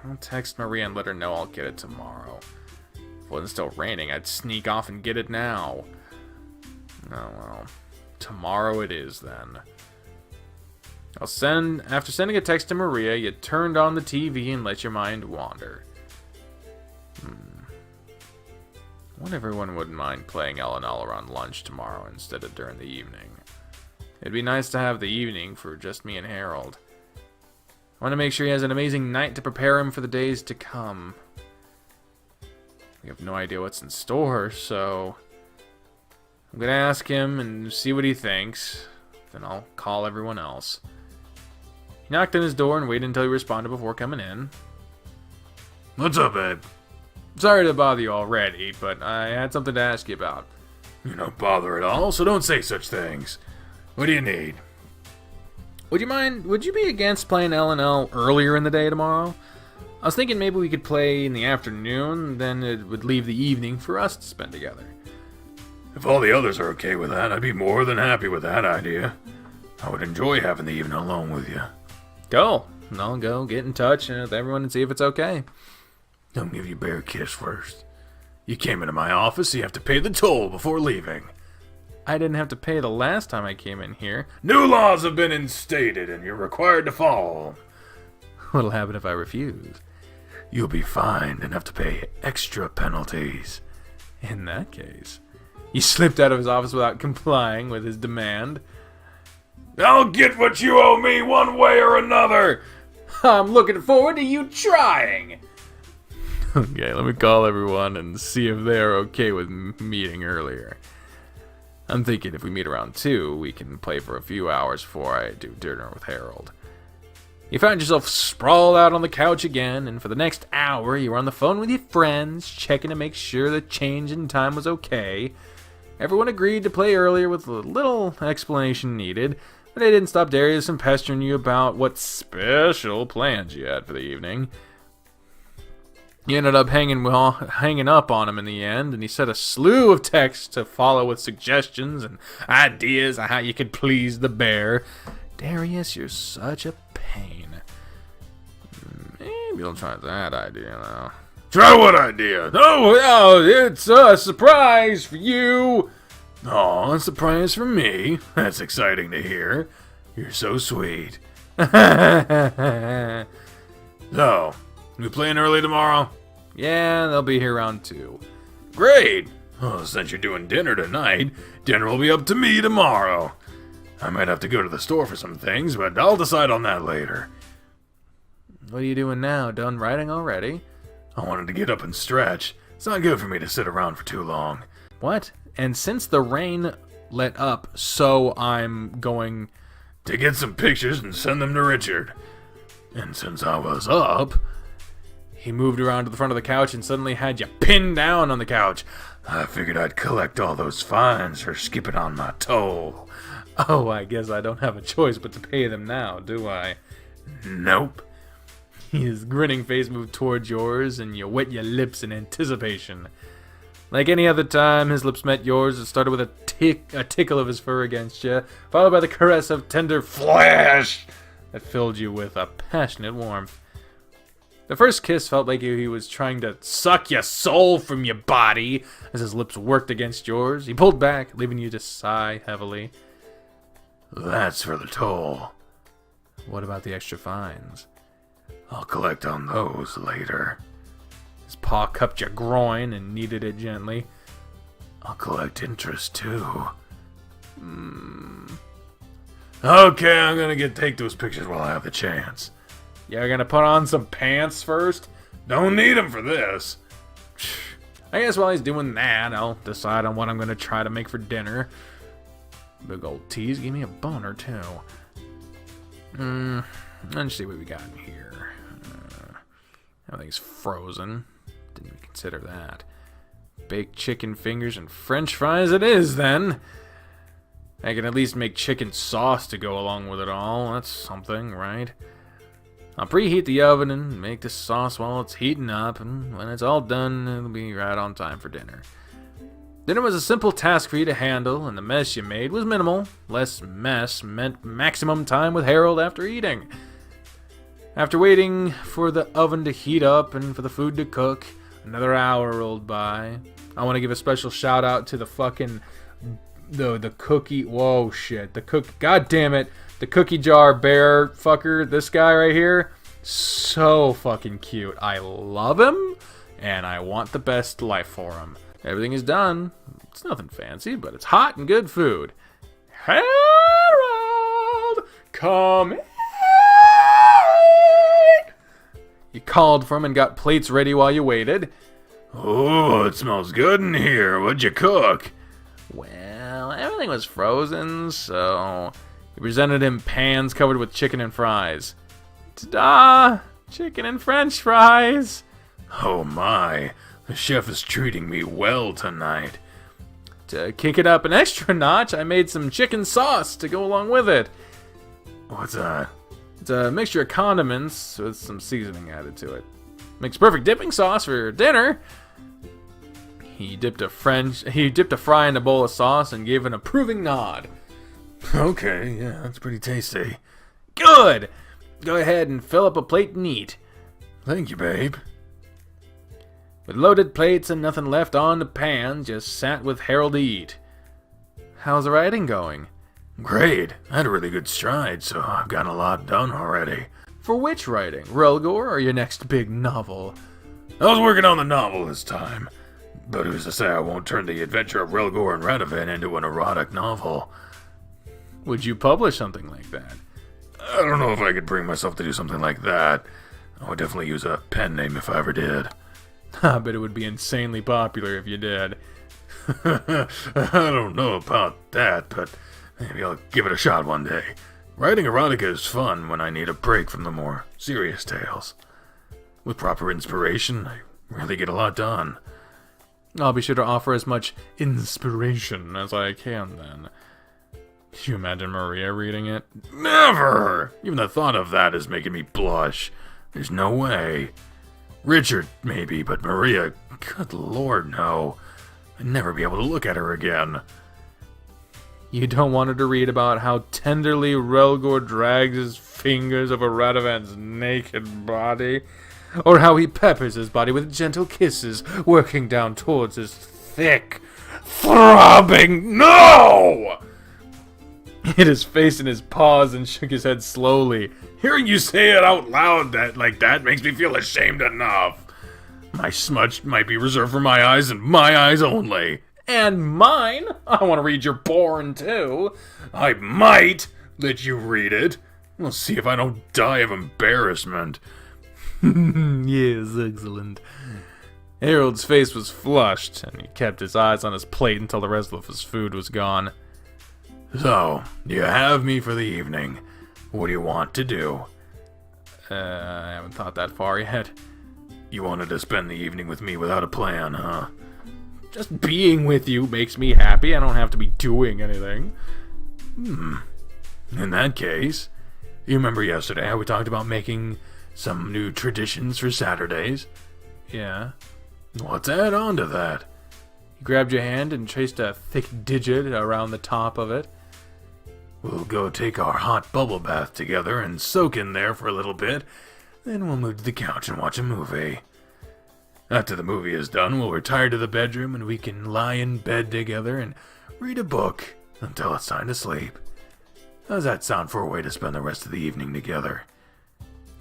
I'll text Maria and let her know I'll get it tomorrow. If it wasn't still raining, I'd sneak off and get it now. Oh well. Tomorrow it is then. After sending a text to Maria, you turned on the TV and let your mind wander. I wonder if everyone wouldn't mind playing LNL around lunch tomorrow instead of during the evening. It'd be nice to have the evening for just me and Harold. I want to make sure he has an amazing night to prepare him for the days to come. We have no idea what's in store, so I'm gonna ask him and see what he thinks. Then I'll call everyone else. He knocked on his door and waited until he responded before coming in. What's up, Ed? Sorry to bother you already, but I had something to ask you about. You don't bother at all, so don't say such things. What do you need? Would you be against playing L&L earlier in the day tomorrow? I was thinking maybe we could play in the afternoon, then it would leave the evening for us to spend together. If all the others are okay with that, I'd be more than happy with that idea. I would enjoy having the evening alone with you. Go. I'll go get in touch with everyone and see if it's okay. I'll give you a bear kiss first. You came into my office, so you have to pay the toll before leaving. I didn't have to pay the last time I came in here. New laws have been instated, and you're required to follow. What'll happen if I refuse? You'll be fined and have to pay extra penalties. In that case, he slipped out of his office without complying with his demand. I'll get what you owe me one way or another. I'm looking forward to you trying. Okay, let me call everyone and see if they're okay with meeting earlier. I'm thinking if we meet around 2, we can play for a few hours before I do dinner with Harold. You found yourself sprawled out on the couch again, and for the next hour you were on the phone with your friends, checking to make sure the change in time was okay. Everyone agreed to play earlier with a little explanation needed, but they didn't stop Darius from pestering you about what special plans you had for the evening. You ended up hanging up on him in the end, and he sent a slew of texts to follow with suggestions and ideas on how you could please the bear. Darius, you're such a pain. Maybe I'll try that idea now. Try what idea? No, it's a surprise for you. Oh, a surprise for me. That's exciting to hear. You're so sweet. So, we playing early tomorrow? Yeah, they'll be here around 2. Great. Oh, since you're doing dinner tonight, dinner will be up to me tomorrow. I might have to go to the store for some things, but I'll decide on that later. What are you doing now? Done writing already? I wanted to get up and stretch. It's not good for me to sit around for too long. What? And since the rain let up, so I'm going to get some pictures and send them to Richard. And since I was up... He moved around to the front of the couch and suddenly had you pinned down on the couch. I figured I'd collect all those fines for skipping on my toll. Oh, I guess I don't have a choice but to pay them now, do I? Nope. His grinning face moved towards yours, and you wet your lips in anticipation. Like any other time his lips met yours, it started with a tickle of his fur against you, followed by the caress of tender flesh that filled you with a passionate warmth. The first kiss felt like he was trying to suck your soul from your body as his lips worked against yours. He pulled back, leaving you to sigh heavily. That's for the toll. What about the extra fines? I'll collect on those later. His paw cupped your groin and kneaded it gently. I'll collect interest too. Okay, I'm gonna take those pictures while I have the chance. You're gonna put on some pants first? Don't need them for this. I guess while he's doing that, I'll decide on what I'm gonna try to make for dinner. Big old tease, give me a boner too. Let's see what we got in here. Everything's frozen. Didn't even consider that. Baked chicken fingers and french fries it is, then. I can at least make chicken sauce to go along with it all. That's something, right? I'll preheat the oven and make the sauce while it's heating up, and when it's all done, it'll be right on time for dinner. Dinner was a simple task for you to handle, and the mess you made was minimal. Less mess meant maximum time with Harold after eating. After waiting for the oven to heat up and for the food to cook, another hour rolled by. I want to give a special shout out to the fucking... The cookie... Whoa, shit. God damn it. The cookie jar bear fucker, this guy right here, so fucking cute. I love him, and I want the best life for him. Everything is done. It's nothing fancy, but it's hot and good food. Harold, come in. You called for him and got plates ready while you waited. Oh, it smells good in here. What'd you cook? Well, everything was frozen, so he presented him pans covered with chicken and fries. Ta-da! Chicken and French fries! Oh my, the chef is treating me well tonight. To kick it up an extra notch, I made some chicken sauce to go along with it. What's that? It's a mixture of condiments with some seasoning added to it. Makes perfect dipping sauce for dinner. He dipped a fry in a bowl of sauce and gave an approving nod. Okay, yeah, that's pretty tasty. Good! Go ahead and fill up a plate and eat. Thank you, babe. With loaded plates and nothing left on the pan, just sat with Harold to eat. How's the writing going? Great. I had a really good stride, so I've gotten a lot done already. For which writing? Relgor or your next big novel? I was working on the novel this time, but who's to say I won't turn the adventure of Relgor and Radovan into an erotic novel? Would you publish something like that? I don't know if I could bring myself to do something like that. I would definitely use a pen name if I ever did. I bet it would be insanely popular if you did. I don't know about that, but maybe I'll give it a shot one day. Writing erotica is fun when I need a break from the more serious tales. With proper inspiration, I really get a lot done. I'll be sure to offer as much inspiration as I can then. Can you imagine Maria reading it? Never! Even the thought of that is making me blush. There's no way. Richard, maybe, but Maria, good lord, no. I'd never be able to look at her again. You don't want her to read about how tenderly Relgor drags his fingers over Radovan's naked body? Or how he peppers his body with gentle kisses, working down towards his thick, throbbing... No! He hit his face in his paws and shook his head slowly. Hearing you say it out loud like that makes me feel ashamed enough. My smudge might be reserved for my eyes and my eyes only. And mine? I want to read your porn, too. I might let you read it. We'll see if I don't die of embarrassment. Yes, excellent. Harold's face was flushed, and he kept his eyes on his plate until the rest of his food was gone. So, you have me for the evening. What do you want to do? I haven't thought that far yet. You wanted to spend the evening with me without a plan, huh? Just being with you makes me happy. I don't have to be doing anything. In that case, you remember yesterday how we talked about making some new traditions for Saturdays? Yeah. Let's add on to that. He grabbed your hand and traced a thick digit around the top of it. We'll go take our hot bubble bath together and soak in there for a little bit. Then we'll move to the couch and watch a movie. After the movie is done, we'll retire to the bedroom and we can lie in bed together and read a book until it's time to sleep. How's that sound for a way to spend the rest of the evening together?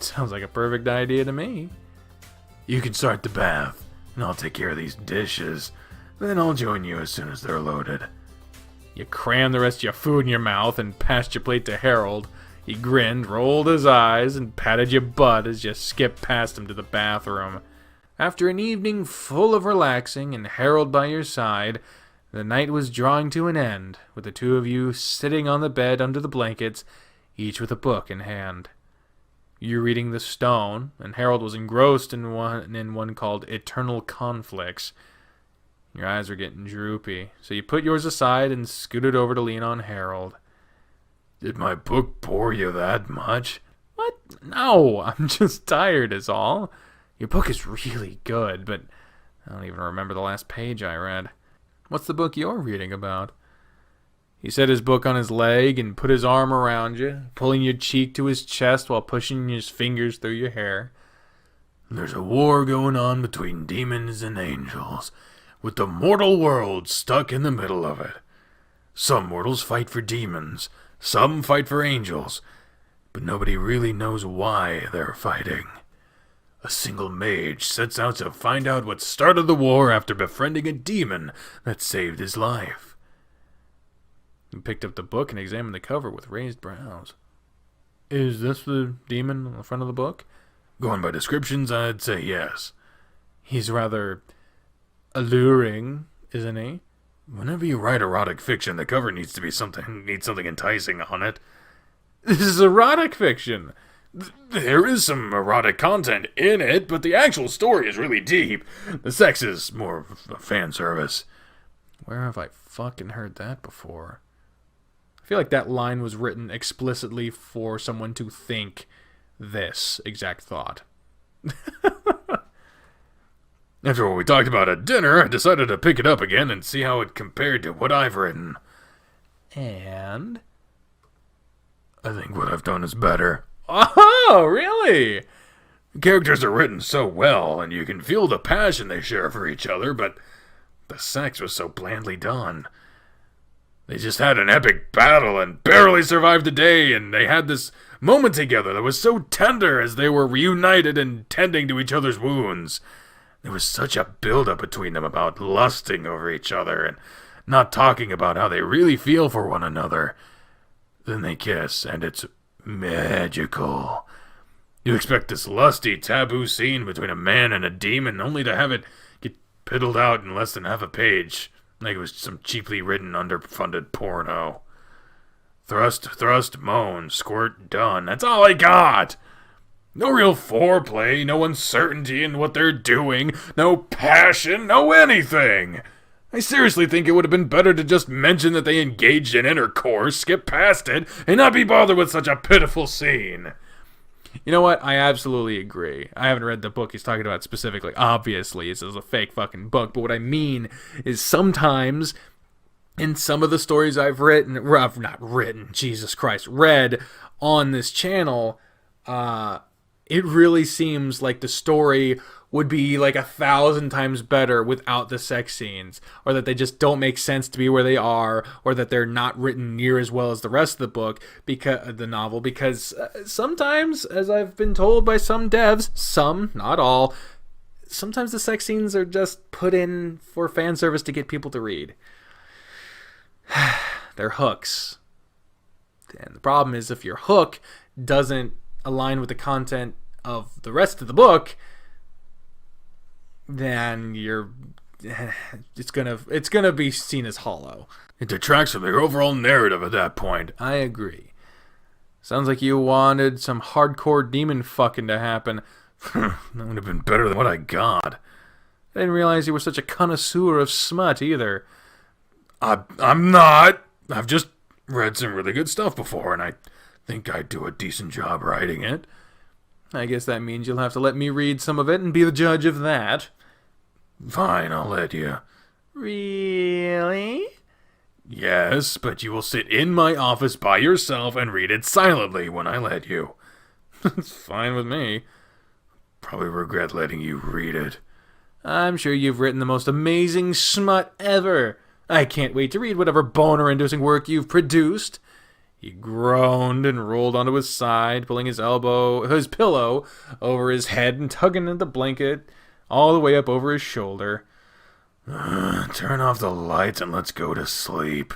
Sounds like a perfect idea to me. You can start the bath, and I'll take care of these dishes. Then I'll join you as soon as they're loaded. You crammed the rest of your food in your mouth and passed your plate to Harold. He grinned, rolled his eyes, and patted your butt as you skipped past him to the bathroom. After an evening full of relaxing and Harold by your side, the night was drawing to an end, with the two of you sitting on the bed under the blankets, each with a book in hand. You reading The Stone, and Harold was engrossed in one called Eternal Conflicts. Your eyes were getting droopy, so you put yours aside and scooted over to lean on Harold. Did my book bore you that much? What? No, I'm just tired is all. Your book is really good, but I don't even remember the last page I read. What's the book you're reading about? He set his book on his leg and put his arm around you, pulling your cheek to his chest while pushing his fingers through your hair. There's a war going on between demons and angels, with the mortal world stuck in the middle of it. Some mortals fight for demons, some fight for angels, but nobody really knows why they're fighting. A single mage sets out to find out what started the war after befriending a demon that saved his life. He picked up the book and examined the cover with raised brows. Is this the demon on the front of the book? Going by descriptions, I'd say yes. He's rather alluring, isn't he? Whenever you write erotic fiction, the cover needs something enticing on it. This is erotic fiction. There is some erotic content in it, but the actual story is really deep. The sex is more fan service. Where have I fucking heard that before? I feel like that line was written explicitly for someone to think this exact thought. After what we talked about at dinner, I decided to pick it up again and see how it compared to what I've written. And? I think what I've done is better. Oh, really? The characters are written so well, and you can feel the passion they share for each other, but the sex was so blandly done. They just had an epic battle and barely survived the day, and they had this moment together that was so tender as they were reunited and tending to each other's wounds. There was such a build-up between them about lusting over each other and not talking about how they really feel for one another. Then they kiss, and it's magical. You expect this lusty, taboo scene between a man and a demon, only to have it get piddled out in less than half a page, like it was some cheaply written, underfunded porno. Thrust, moan, squirt, done. That's all I got! No real foreplay, no uncertainty in what they're doing, no passion, no anything! I seriously think it would have been better to just mention that they engaged in intercourse, skip past it, and not be bothered with such a pitiful scene. You know what? I absolutely agree. I haven't read the book he's talking about specifically. Obviously, this is a fake fucking book. But what I mean is sometimes in some of the stories I've written, read on this channel, it really seems like the story would be like 1,000 times better without the sex scenes, or that they just don't make sense to be where they are, or that they're not written near as well as the rest of the book, because sometimes, as I've been told by some devs, some, not all, sometimes the sex scenes are just put in for fan service to get people to read. They're hooks. And the problem is if your hook doesn't align with the content of the rest of the book, then it's gonna be seen as hollow. It detracts from your overall narrative at that point. I agree. Sounds like you wanted some hardcore demon fucking to happen. That would have been better than what I got. I didn't realize you were such a connoisseur of smut either. I'm not. I've just read some really good stuff before, and I think I'd do a decent job writing it. I guess that means you'll have to let me read some of it and be the judge of that. Fine, I'll let you. Really? Yes, but you will sit in my office by yourself and read it silently when I let you. It's fine with me. Probably regret letting you read it. I'm sure you've written the most amazing smut ever. I can't wait to read whatever boner-inducing work you've produced. He groaned and rolled onto his side, pulling his pillow over his head and tugging at the blanket all the way up over his shoulder. Turn off the lights and let's go to sleep.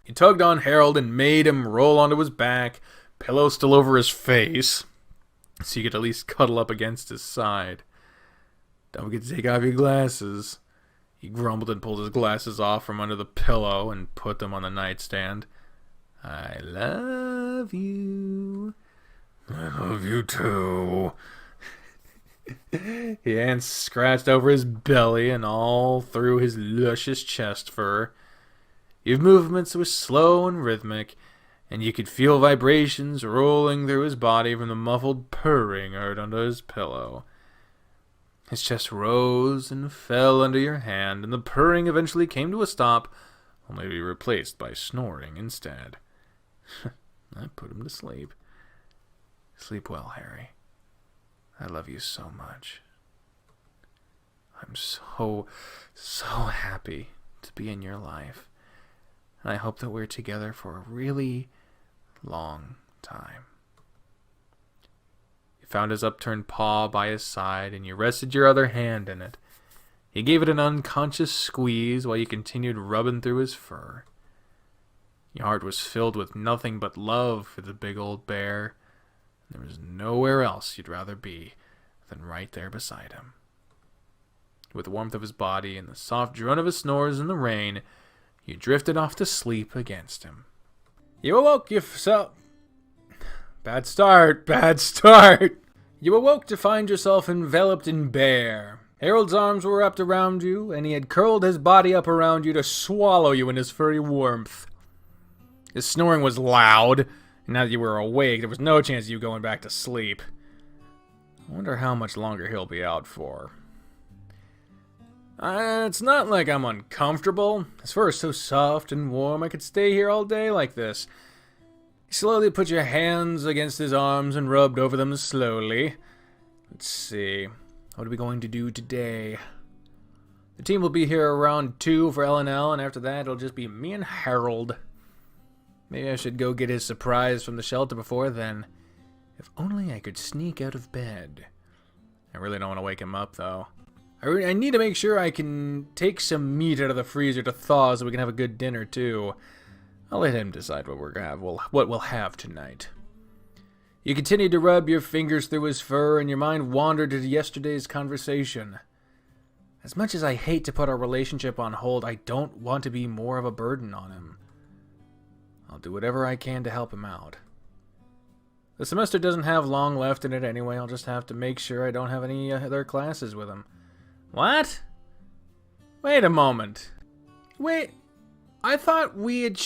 He tugged on Harold and made him roll onto his back, pillow still over his face, so you could at least cuddle up against his side. Don't forget to take off your glasses. He grumbled and pulled his glasses off from under the pillow and put them on the nightstand. I love you. I love you too. His hands scratched over his belly and all through his luscious chest fur. His movements were slow and rhythmic, and you could feel vibrations rolling through his body from the muffled purring heard under his pillow. His chest rose and fell under your hand, and the purring eventually came to a stop, only to be replaced by snoring instead. I put him to sleep. Sleep well, Harry. I love you so much. I'm so happy to be in your life. And I hope that we're together for a really long time. You found his upturned paw by his side, and you rested your other hand in it. You gave it an unconscious squeeze while you continued rubbing through his fur. Your heart was filled with nothing but love for the big old bear. There was nowhere else you'd rather be than right there beside him. With the warmth of his body and the soft drone of his snores in the rain, you drifted off to sleep against him. You awoke yourself... Bad start, bad start! You awoke to find yourself enveloped in bear. Harold's arms were wrapped around you, and he had curled his body up around you to swallow you in his furry warmth. His snoring was loud, and now that you were awake, there was no chance of you going back to sleep. I wonder how much longer he'll be out for. It's not like I'm uncomfortable. His fur is so soft and warm, I could stay here all day like this. You slowly put your hands against his arms and rubbed over them slowly. Let's see. What are we going to do today? The team will be here around 2 for L&L, and after that, it'll just be me and Harold. Maybe I should go get his surprise from the shelter before then. If only I could sneak out of bed. I really don't want to wake him up, though. I need to make sure I can take some meat out of the freezer to thaw so we can have a good dinner, too. I'll let him decide what we'll have tonight. You continued to rub your fingers through his fur, and your mind wandered to yesterday's conversation. As much as I hate to put our relationship on hold, I don't want to be more of a burden on him. I'll do whatever I can to help him out. The semester doesn't have long left in it anyway. I'll just have to make sure I don't have any other classes with him. What? Wait a moment. Wait, I thought we had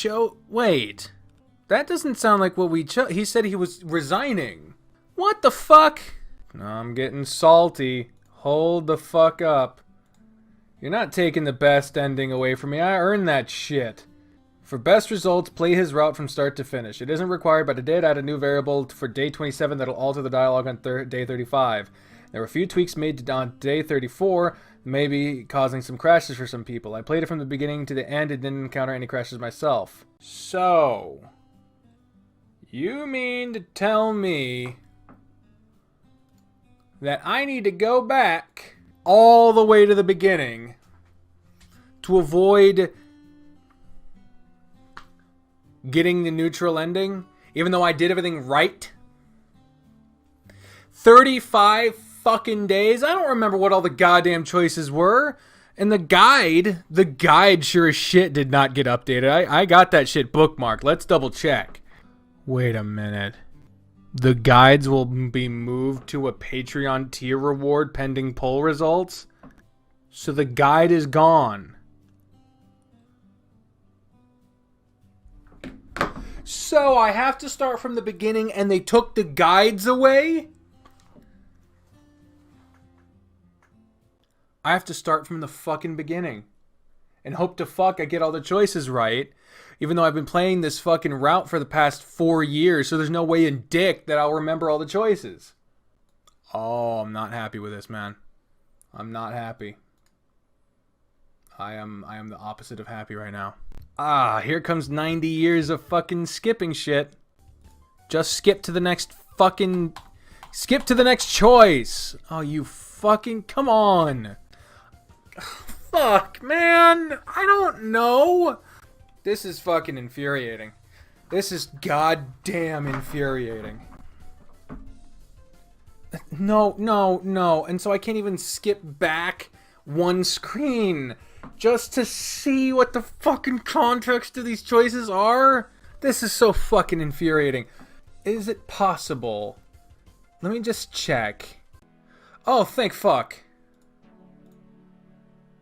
Wait, that doesn't sound like what we chose. He said he was resigning. What the fuck? I'm getting salty. Hold the fuck up. You're not taking the best ending away from me. I earned that shit. For best results, play his route from start to finish. It isn't required, but I did add a new variable for day 27 that'll alter the dialogue on day 35. There were a few tweaks made on day 34, maybe causing some crashes for some people. I played it from the beginning to the end and didn't encounter any crashes myself. So, you mean to tell me that I need to go back all the way to the beginning to avoid getting the neutral ending, even though I did everything right? 35 fucking days? I don't remember what all the goddamn choices were. And the guide sure as shit did not get updated. I got that shit bookmarked. Let's double check. Wait a minute. The guides will be moved to a Patreon tier reward pending poll results? So the guide is gone. So I have to start from the beginning and they took the guides away? I have to start from the fucking beginning. And hope to fuck I get all the choices right. Even though I've been playing this fucking route for the past 4 years, so there's no way in dick that I'll remember all the choices. Oh, I'm not happy with this, man. I'm not happy. I am the opposite of happy right now. Ah, here comes 90 years of fucking skipping shit. Just skip to the next fucking... Skip to the next choice. Oh, you fucking... Come on. Fuck, man. I don't know. This is fucking infuriating. This is goddamn infuriating. No. And so I can't even skip back one screen just to see what the fucking context of these choices are? This is so fucking infuriating. Is it possible? Let me just check. Oh, thank fuck.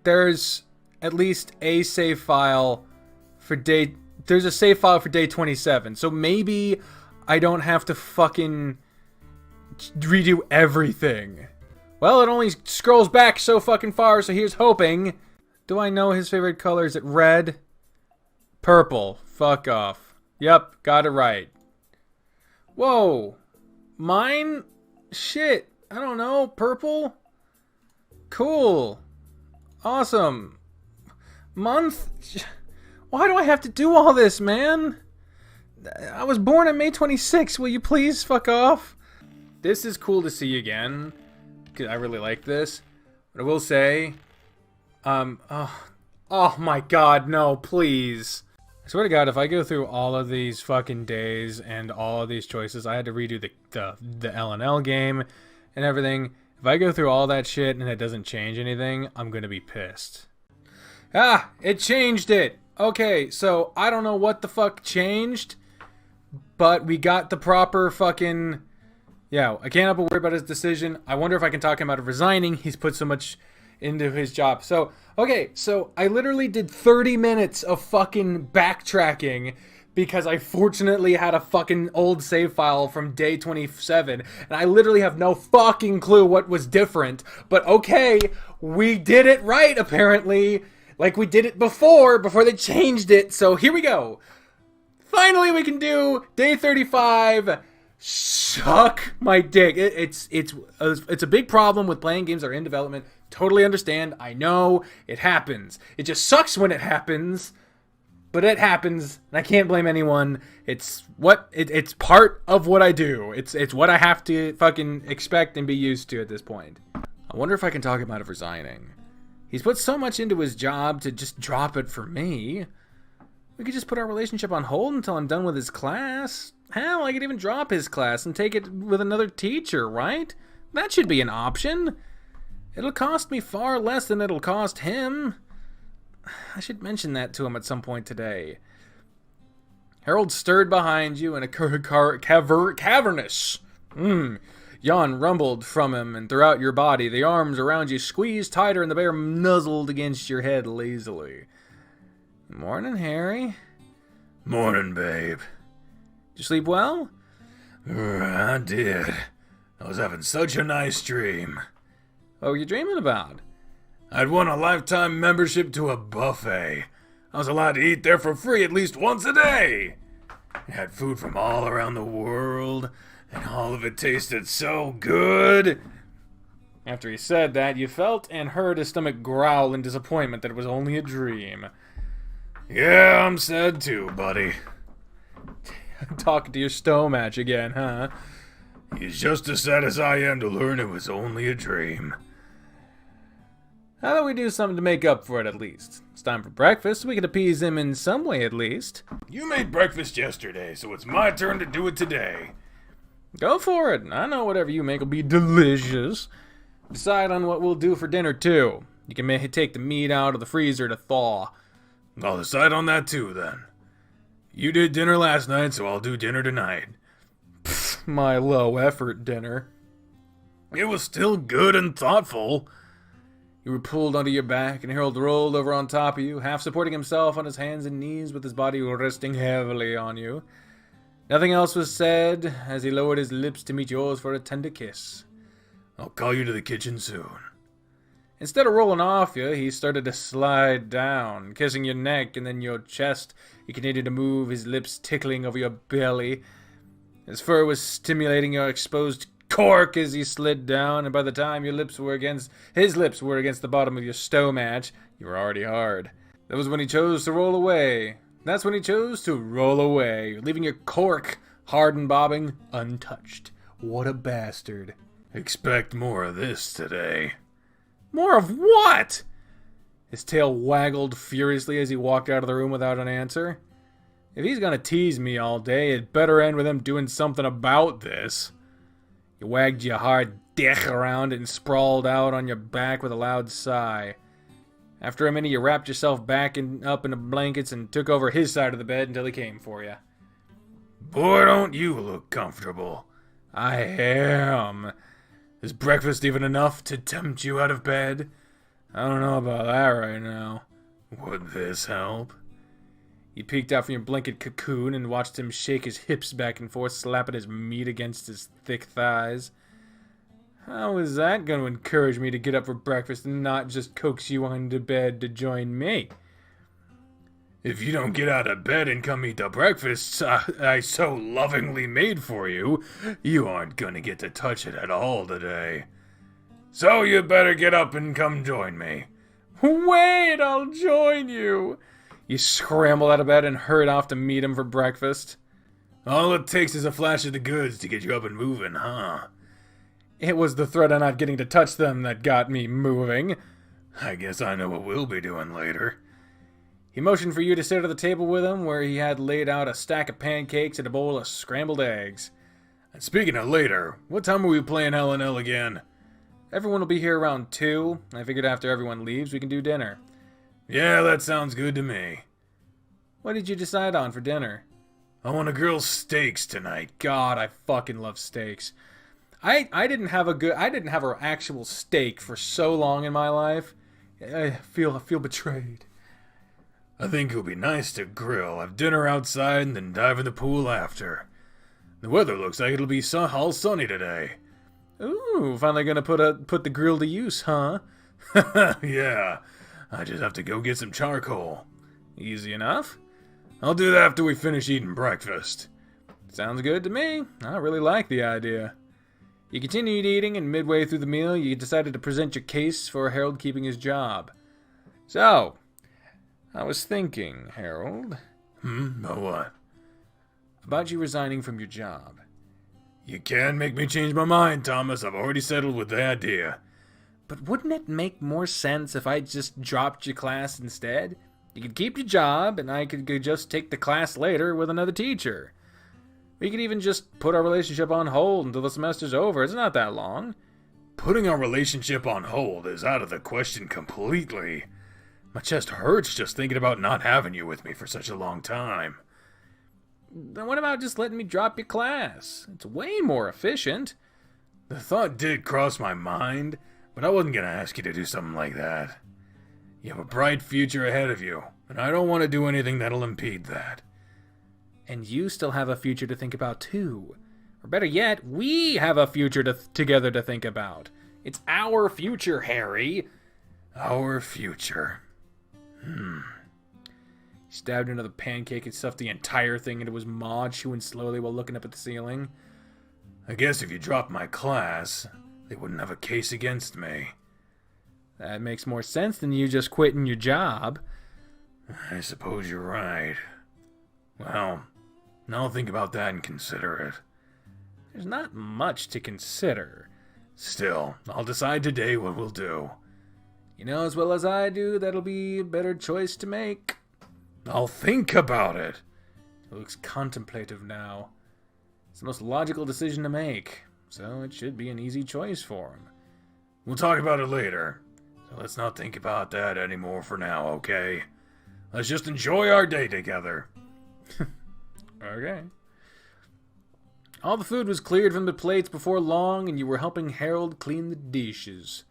There's at least a save file for day... There's a save file for day 27. So maybe I don't have to fucking redo everything. Well, it only scrolls back so fucking far, so here's hoping. Do I know his favorite color? Is it red? Purple. Fuck off. Yep, got it right. Whoa. Mine? Shit. I don't know. Purple? Cool. Awesome. Month? Why do I have to do all this, man? I was born on May 26th. Will you please fuck off? This is cool to see again. Because I really like this. But I will say... Oh my god, no, please. I swear to god, if I go through all of these fucking days and all of these choices, I had to redo the L&L game and everything. If I go through all that shit and it doesn't change anything, I'm gonna be pissed. Ah, it changed it! Okay, so I don't know what the fuck changed, but we got the proper fucking... Yeah, I can't help but worry about his decision. I wonder if I can talk him out of resigning. He's put so much into his job. So, okay, so I literally did 30 minutes of fucking backtracking because I fortunately had a fucking old save file from day 27, and I literally have no fucking clue what was different. But okay, we did it right, apparently. Like we did it before they changed it. So here we go. Finally, we can do day 35. Suck my dick. It's a big problem with playing games that are in development. Totally understand. I know it happens. It just sucks when it happens. But it happens, and I can't blame anyone. It's part of what I do. It's what I have to fucking expect and be used to at this point. I wonder if I can talk him out of resigning. He's put so much into his job to just drop it for me. We could just put our relationship on hold until I'm done with his class. Hell, I could even drop his class and take it with another teacher, right? That should be an option. It'll cost me far less than it'll cost him. I should mention that to him at some point today. Harold stirred behind you in a cavernous yawn rumbled from him, and throughout your body, the arms around you squeezed tighter, and the bear nuzzled against your head lazily. Morning, Harry. Morning, babe. Did you sleep well? I did. I was having such a nice dream. What were you dreaming about? I'd won a lifetime membership to a buffet. I was allowed to eat there for free at least once a day. It had food from all around the world, and all of it tasted so good. After he said that, you felt and heard his stomach growl in disappointment that it was only a dream. Yeah, I'm sad too, buddy. Talking to your stow match again, huh? He's just as sad as I am to learn it was only a dream. How about we do something to make up for it at least? It's time for breakfast, so we can appease him in some way at least. You made breakfast yesterday, so it's my turn to do it today. Go for it. I know whatever you make will be delicious. Decide on what we'll do for dinner, too. You can take the meat out of the freezer to thaw. I'll decide on that, too, then. You did dinner last night, so I'll do dinner tonight. Pfft, my low-effort dinner. It was still good and thoughtful. You were pulled onto your back, and Harold rolled over on top of you, half supporting himself on his hands and knees with his body resting heavily on you. Nothing else was said as he lowered his lips to meet yours for a tender kiss. I'll call you to the kitchen soon. Instead of rolling off you, he started to slide down, kissing your neck and then your chest. He continued to move, his lips tickling over your belly. His fur was stimulating your exposed cork as he slid down, and by the time his lips were against the bottom of your stow match, you were already hard. That was when he chose to roll away. That's when he chose to roll away, leaving your cork, hard and bobbing, untouched. What a bastard. Expect more of this today. More of what? His tail waggled furiously as he walked out of the room without an answer. If he's gonna tease me all day, it better end with him doing something about this. You wagged your hard dick around and sprawled out on your back with a loud sigh. After a minute, you wrapped yourself back up in the blankets and took over his side of the bed until he came for you. Boy, don't you look comfortable. I am. Is breakfast even enough to tempt you out of bed? I don't know about that right now. Would this help? You peeked out from your blanket cocoon and watched him shake his hips back and forth, slapping his meat against his thick thighs. How is that going to encourage me to get up for breakfast and not just coax you onto bed to join me? If you don't get out of bed and come eat the breakfast I so lovingly made for you, you aren't going to get to touch it at all today. So you better get up and come join me. Wait, I'll join you. You scrambled out of bed and hurried off to meet him for breakfast. All it takes is a flash of the goods to get you up and moving, huh? It was the threat of not getting to touch them that got me moving. I guess I know what we'll be doing later. He motioned for you to sit at the table with him, where he had laid out a stack of pancakes and a bowl of scrambled eggs. And speaking of later, what time are we playing L&L again? Everyone will be here around 2. I figured after everyone leaves, we can do dinner. Yeah, that sounds good to me. What did you decide on for dinner? I want to grill steaks tonight. God, I fucking love steaks. I didn't have an actual steak for so long in my life. I feel betrayed. I think it would be nice to grill, have dinner outside, and then dive in the pool after. The weather looks like it'll be all sunny today. Ooh, finally gonna put the grill to use, huh? Yeah, I just have to go get some charcoal. Easy enough. I'll do that after we finish eating breakfast. Sounds good to me. I really like the idea. You continued eating, and midway through the meal, you decided to present your case for Harold keeping his job. So, I was thinking, Harold. About what? About you resigning from your job. You can't make me change my mind, Thomas. I've already settled with the idea. But wouldn't it make more sense if I just dropped your class instead? You could keep your job, and I could just take the class later with another teacher. We could even just put our relationship on hold until the semester's over. It's not that long. Putting our relationship on hold is out of the question completely. My chest hurts just thinking about not having you with me for such a long time. Then what about just letting me drop your class? It's way more efficient. The thought did cross my mind, but I wasn't going to ask you to do something like that. You have a bright future ahead of you, and I don't want to do anything that'll impede that. And you still have a future to think about, too. Or better yet, we have a future together to think about. It's our future, Harry. Our future. He stabbed another pancake and stuffed the entire thing into his maw, chewing slowly while looking up at the ceiling. I guess if you dropped my class, they wouldn't have a case against me. That makes more sense than you just quitting your job. I suppose you're right. Well, I'll think about that and consider it. There's not much to consider. Still, I'll decide today what we'll do. You know as well as I do that'll be a better choice to make. I'll think about it. He looks contemplative now. It's the most logical decision to make, so it should be an easy choice for him. We'll talk about it later, so let's not think about that anymore for now, okay? Let's just enjoy our day together. Okay. All the food was cleared from the plates before long, and you were helping Harold clean the dishes.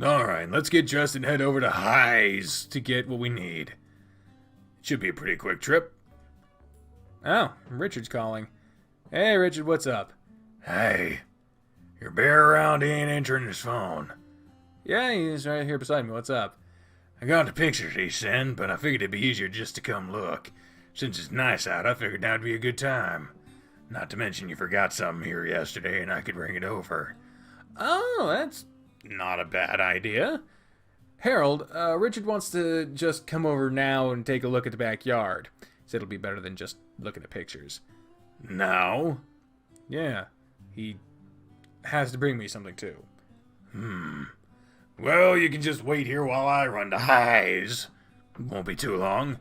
Alright, let's get dressed and head over to Highs to get what we need. It should be a pretty quick trip. Oh, Richard's calling. Hey, Richard, what's up? Hey, your bear around, he ain't answering his phone. Yeah, he's right here beside me. What's up? I got the pictures he sent, but I figured it'd be easier just to come look. Since it's nice out, I figured now'd be a good time. Not to mention you forgot something here yesterday and I could bring it over. Oh, that's not a bad idea. Harold, Richard wants to just come over now and take a look at the backyard. He said it'll be better than just looking at pictures. Now? Yeah, he has to bring me something too. Well, you can just wait here while I run to Highs. Won't be too long.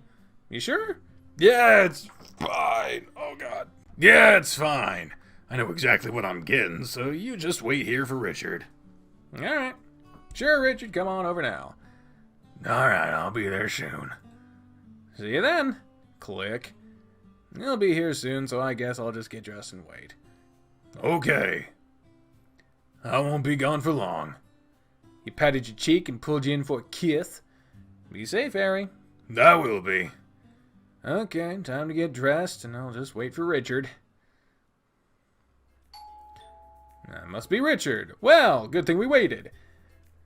You sure? Yeah, it's fine. Oh, God. Yeah, it's fine. I know exactly what I'm getting, so you just wait here for Richard. All right. Sure, Richard, come on over now. All right, I'll be there soon. See you then. Click. He'll be here soon, so I guess I'll just get dressed and wait. Okay. I won't be gone for long. He patted your cheek and pulled you in for a kiss. Be safe, Harry. I will be. Okay, time to get dressed, and I'll just wait for Richard. That must be Richard. Well, good thing we waited.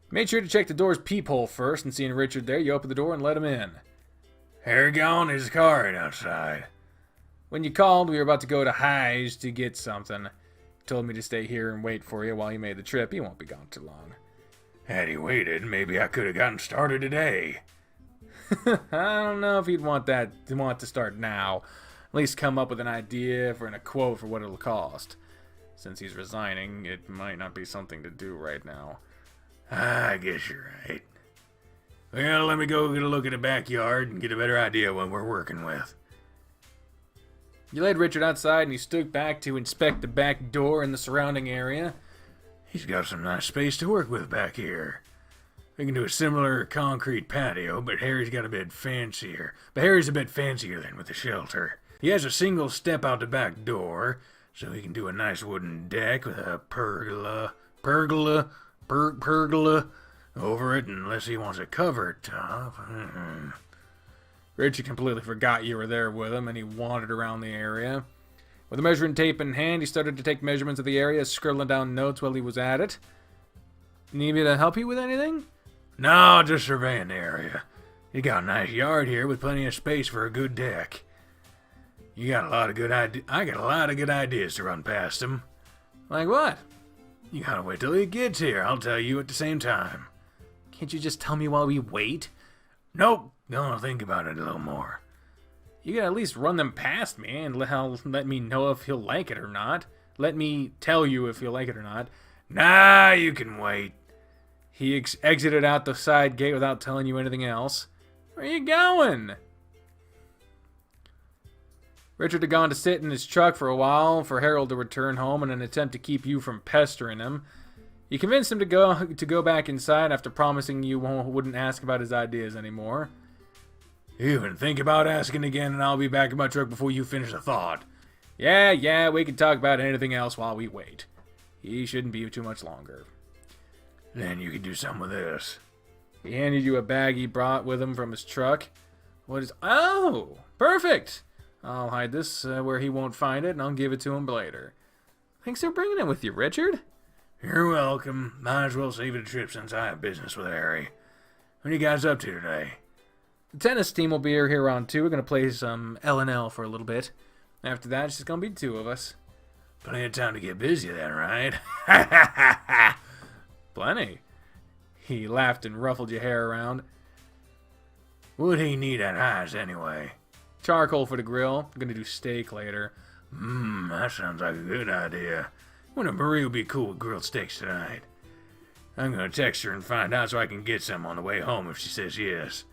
Made sure to check the door's peephole first, and seeing Richard there, you open the door and let him in. Harry gone, his car ain't outside. When you called, we were about to go to Highs to get something. He told me to stay here and wait for you while you made the trip. He won't be gone too long. Had he waited, maybe I could have gotten started today. I don't know if he'd want to start now. At least come up with an idea and a quote for what it'll cost. Since he's resigning, it might not be something to do right now. I guess you're right. Well, let me go get a look at the backyard and get a better idea what we're working with. You led Richard outside and he stood back to inspect the back door and the surrounding area. He's got some nice space to work with back here. We can do a similar concrete patio, but Harry's got a bit fancier. But Harry's a bit fancier than with the shelter. He has a single step out the back door, so he can do a nice wooden deck with a pergola over it, unless he wants a covered top. Richard completely forgot you were there with him, and he wandered around the area. With a measuring tape in hand, he started to take measurements of the area, scribbling down notes while he was at it. Need me to help you with anything? No, just surveying the area. You got a nice yard here with plenty of space for a good deck. You got a lot of good ideas. I got a lot of good ideas to run past him. Like what? You gotta wait till he gets here. I'll tell you at the same time. Can't you just tell me while we wait? Nope. Gonna think about it a little more. You gotta at least run them past me and let me know if he'll like it or not. Let me tell you if he'll like it or not. Nah, you can wait. He exited out the side gate without telling you anything else. Where are you going? Richard had gone to sit in his truck for a while for Harold to return home in an attempt to keep you from pestering him. You convinced him to go back inside after promising you wouldn't ask about his ideas anymore. You can think about asking again, and I'll be back in my truck before you finish the thought. Yeah, we can talk about anything else while we wait. He shouldn't be too much longer. Then you can do something with this. He handed you a bag he brought with him from his truck. What is... Oh, perfect! I'll hide this where he won't find it, and I'll give it to him later. Thanks for bringing it with you, Richard. You're welcome. Might as well save it a trip since I have business with Harry. What are you guys up to today? The tennis team will be here around 2. We're going to play some L&L for a little bit. After that, it's just going to be 2 of us. Plenty of time to get busy then, right? Plenty. He laughed and ruffled your hair around. What'd he need at highs anyway? Charcoal for the grill. I'm going to do steak later. That sounds like a good idea. Wonder if Marie will be cool with grilled steaks tonight. I'm going to text her and find out so I can get some on the way home if she says yes.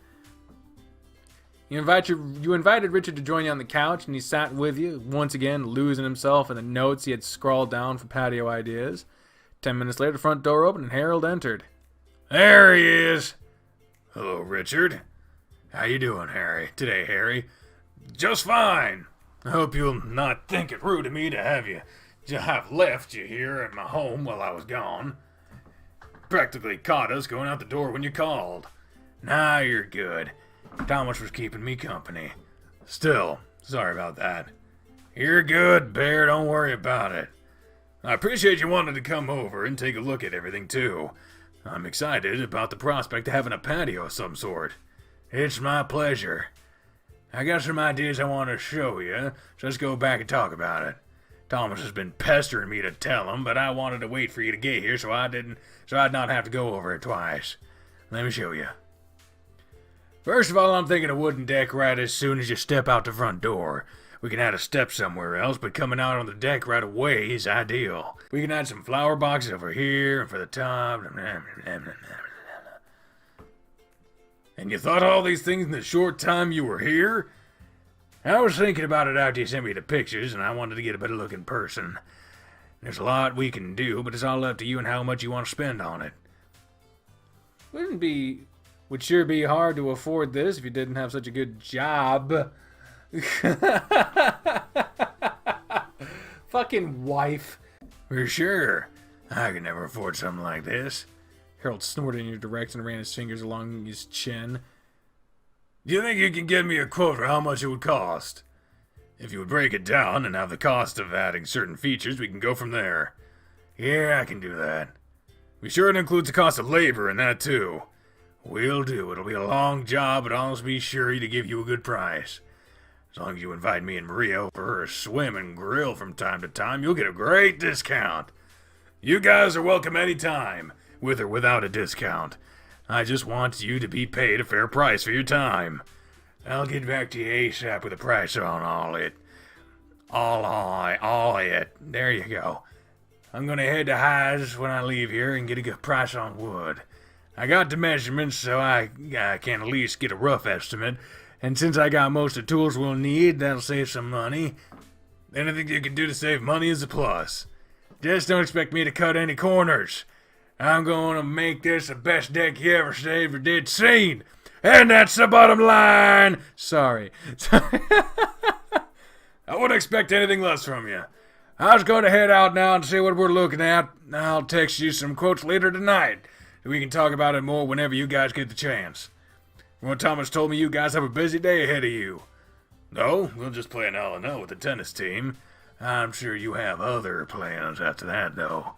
You invited Richard to join you on the couch, and he sat with you, once again losing himself in the notes he had scrawled down for patio ideas. 10 minutes later, the front door opened, and Harold entered. There he is! Hello, Richard. How you doing, Harry? Today, Harry? Just fine. I hope you'll not think it rude of me to have left you here at my home while I was gone. Practically caught us going out the door when you called. Nah, you're good. Thomas was keeping me company. Still, sorry about that. You're good, Bear. Don't worry about it. I appreciate you wanting to come over and take a look at everything, too. I'm excited about the prospect of having a patio of some sort. It's my pleasure. I got some ideas I want to show you, so let's go back and talk about it. Thomas has been pestering me to tell him, but I wanted to wait for you to get here so I'd not have to go over it twice. Let me show you. First of all, I'm thinking a wooden deck right as soon as you step out the front door. We can add a step somewhere else, but coming out on the deck right away is ideal. We can add some flower boxes over here and for the top. And you thought all these things in the short time you were here? I was thinking about it after you sent me the pictures, and I wanted to get a better look in person. There's a lot we can do, but it's all up to you and how much you want to spend on it. Would sure be hard to afford this if you didn't have such a good job. Fucking wife. For sure. I could never afford something like this. Harold snorted in your direction and ran his fingers along his chin. Do you think you can give me a quote for how much it would cost? If you would break it down and have the cost of adding certain features, we can go from there. Yeah, I can do that. Be sure it includes the cost of labor in that too. Will do. It'll be a long job, but I'll be sure to give you a good price. As long as you invite me and Maria over for a swim and grill from time to time, you'll get a great discount. You guys are welcome anytime, with or without a discount. I just want you to be paid a fair price for your time. I'll get back to you ASAP with a price on all it. There you go. I'm gonna head to Highs when I leave here and get a good price on wood. I got the measurements, so I can at least get a rough estimate. And since I got most of the tools we'll need, that'll save some money. Anything you can do to save money is a plus. Just don't expect me to cut any corners. I'm gonna make this the best deck you ever did seen. And that's the bottom line. Sorry. I wouldn't expect anything less from you. I was going to head out now and see what we're looking at. I'll text you some quotes later tonight. We can talk about it more whenever you guys get the chance. Well, Thomas told me you guys have a busy day ahead of you. No, we'll just play an L&L with the tennis team. I'm sure you have other plans after that, though.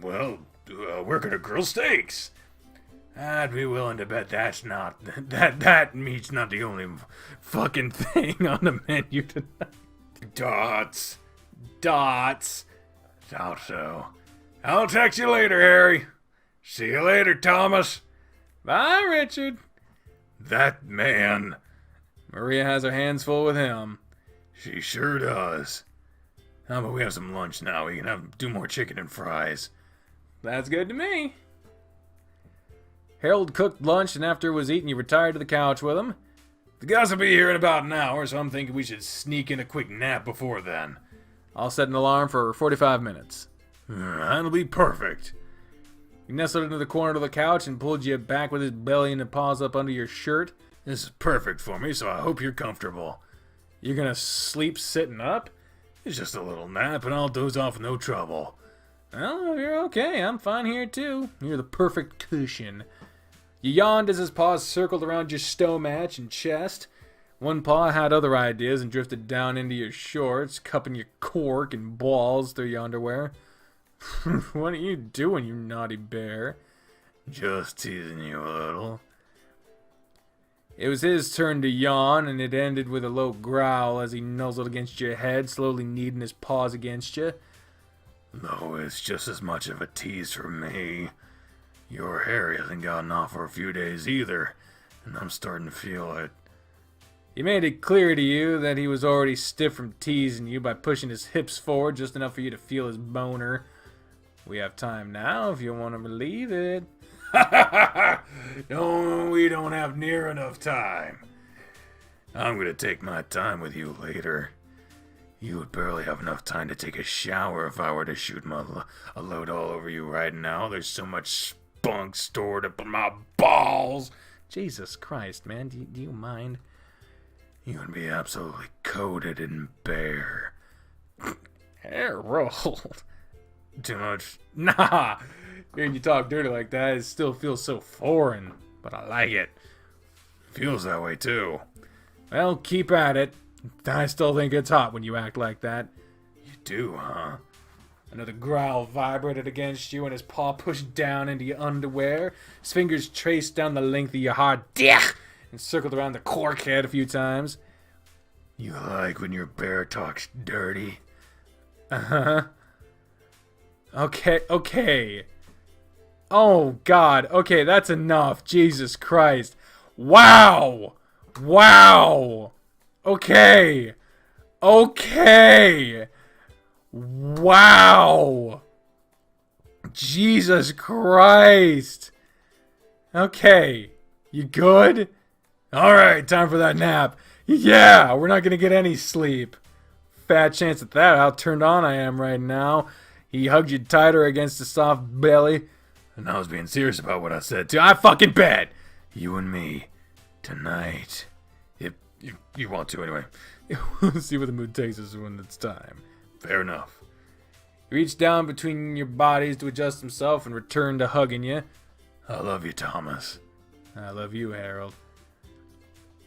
Well, we're gonna grill steaks. I'd be willing to bet that's not... That meat's not the only fucking thing on the menu tonight. Dots. Thought so. I'll text you later, Harry. See you later, Thomas. Bye, Richard. That man. Maria has her hands full with him. She sure does. How about we have some lunch now? We can do more chicken and fries. That's good to me. Harold cooked lunch, and after it was eaten, he retired to the couch with him. The guys will be here in about an hour, so I'm thinking we should sneak in a quick nap before then. I'll set an alarm for 45 minutes. That'll be perfect. He nestled into the corner of the couch and pulled you back with his belly and paws up under your shirt. This is perfect for me, so I hope you're comfortable. You're gonna sleep sitting up? It's just a little nap, and I'll doze off with no trouble. Oh, you're okay. I'm fine here, too. You're the perfect cushion. You yawned as his paws circled around your stomach and chest. One paw had other ideas and drifted down into your shorts, cupping your cork and balls through your underwear. What are you doing, you naughty bear? Just teasing you a little. It was his turn to yawn, and it ended with a low growl as he nuzzled against your head, slowly kneading his paws against you. No, it's just as much of a tease for me. Your Harry hasn't gotten off for a few days either, and I'm starting to feel it. He made it clear to you that he was already stiff from teasing you by pushing his hips forward just enough for you to feel his boner. We have time now if you want to believe it. No, we don't have near enough time. I'm gonna take my time with you later. You would barely have enough time to take a shower if I were to shoot a load all over you right now. There's so much spunk stored up in my balls. Jesus Christ, man, do you mind? You would be absolutely coated in bear. Harold. Too much? Nah. Hearing you talk dirty like that, it still feels so foreign, but I like it. Feels that way too. Well, keep at it. I still think it's hot when you act like that. You do, huh? Another growl vibrated against you, and his paw pushed down into your underwear. His fingers traced down the length of your hard dick and circled around the cork head a few times. You like when your bear talks dirty? Uh-huh. Okay. Oh, God. Okay, that's enough. Jesus Christ. Wow. Okay. Wow. Jesus Christ. Okay. You good? Alright, time for that nap. Yeah, we're not gonna get any sleep. Fat chance at that, how turned on I am right now. He hugged you tighter against his soft belly. And I was being serious about what I said too. I fucking bet. You and me. Tonight. If you want to, anyway. We'll see where the mood takes us when it's time. Fair enough. He reached down between your bodies to adjust himself and returned to hugging you. I love you, Thomas. I love you, Harold.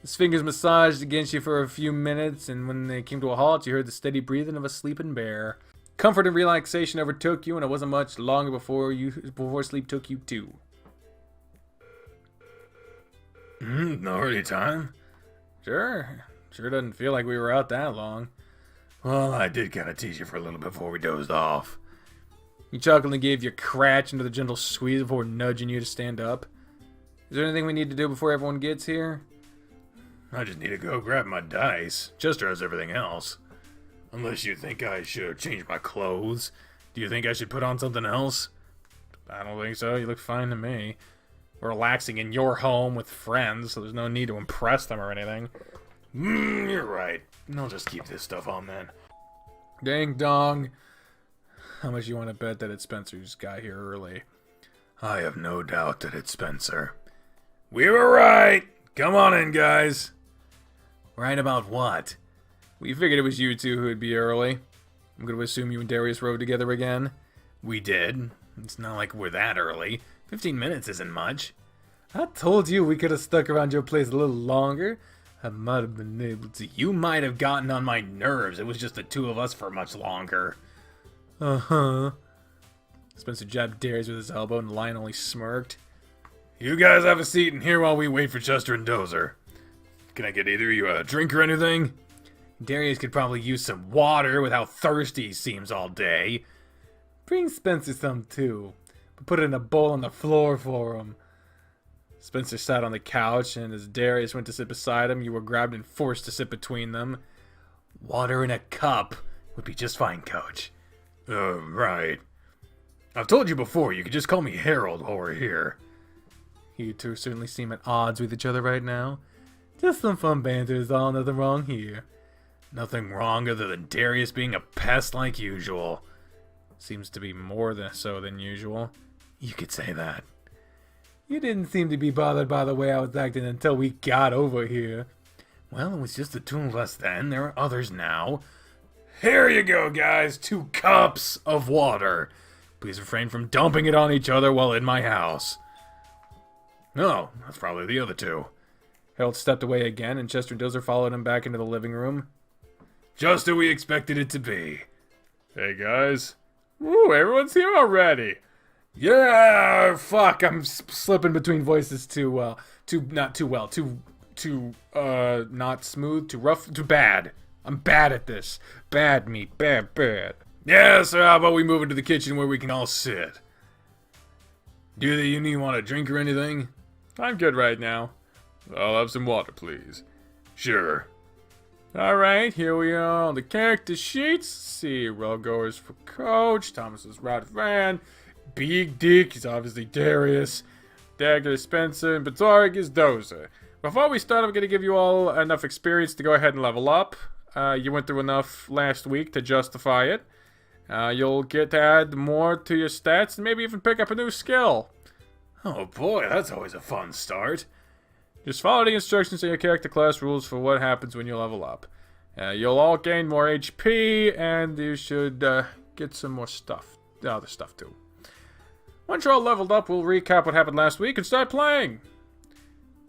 His fingers massaged against you for a few minutes, and when they came to a halt, you heard the steady breathing of a sleeping bear. Comfort and relaxation overtook you, and it wasn't much longer before sleep took you too. Already time? Sure doesn't feel like we were out that long. Well, I did kind of tease you for a little bit before we dozed off. He chuckled and gave you a cratch into the gentle squeeze before nudging you to stand up. Is there anything we need to do before everyone gets here? I just need to go grab my dice. Chester has everything else. Unless you think I should change my clothes. Do you think I should put on something else? I don't think so. You look fine to me. We're relaxing in your home with friends, so there's no need to impress them or anything. You're right. I'll just keep this stuff on then. Ding dong. How much you want to bet that it's Spencer who's got here early? I have no doubt that it's Spencer. We were right! Come on in, guys! Right about what? We figured it was you two who would be early. I'm going to assume you and Darius rode together again. We did. It's not like we're that early. 15 minutes isn't much. I told you we could have stuck around your place a little longer. I might have been able to. You might have gotten on my nerves. It was just the two of us for much longer. Uh-huh. Spencer jabbed Darius with his elbow and the lion only smirked. You guys have a seat in here while we wait for Chester and Dozer. Can I get either of you a drink or anything? Darius could probably use some water with how thirsty he seems all day. Bring Spencer some too, but put it in a bowl on the floor for him. Spencer sat on the couch, and as Darius went to sit beside him, you were grabbed and forced to sit between them. Water in a cup would be just fine, Coach. Right. I've told you before, you could just call me Harold while we're here. You two certainly seem at odds with each other right now. Just some fun banter is all, nothing wrong here. Nothing wrong other than Darius being a pest like usual. Seems to be more so than usual. You could say that. You didn't seem to be bothered by the way I was acting until we got over here. Well, it was just the two of us then. There are others now. Here you go, guys. 2 cups of water. Please refrain from dumping it on each other while in my house. No, that's probably the other 2. Harold stepped away again, and Chester and Dozer followed him back into the living room. Just who we expected it to be. Hey, guys. Woo, everyone's here already. Yeah, fuck, I'm slipping between voices too not smooth, too rough, too bad. I'm bad at this. Bad me, bad. Yeah, so how about we move into the kitchen where we can all sit? Do you want a drink or anything? I'm good right now. I'll have some water, please. Sure. Alright, here we are on the character sheets. See, Relgoer's for Coach, Thomas is Rod Van, Big Dick is obviously Darius, Dagger is Spencer, and Batoric is Dozer. Before we start, I'm going to give you all enough experience to go ahead and level up. You went through enough last week to justify it. You'll get to add more to your stats and maybe even pick up a new skill. Oh boy, that's always a fun start. Just follow the instructions in your character class rules for what happens when you level up. You'll all gain more HP, and you should get some more stuff. Other stuff too. Once you're all leveled up, we'll recap what happened last week and start playing.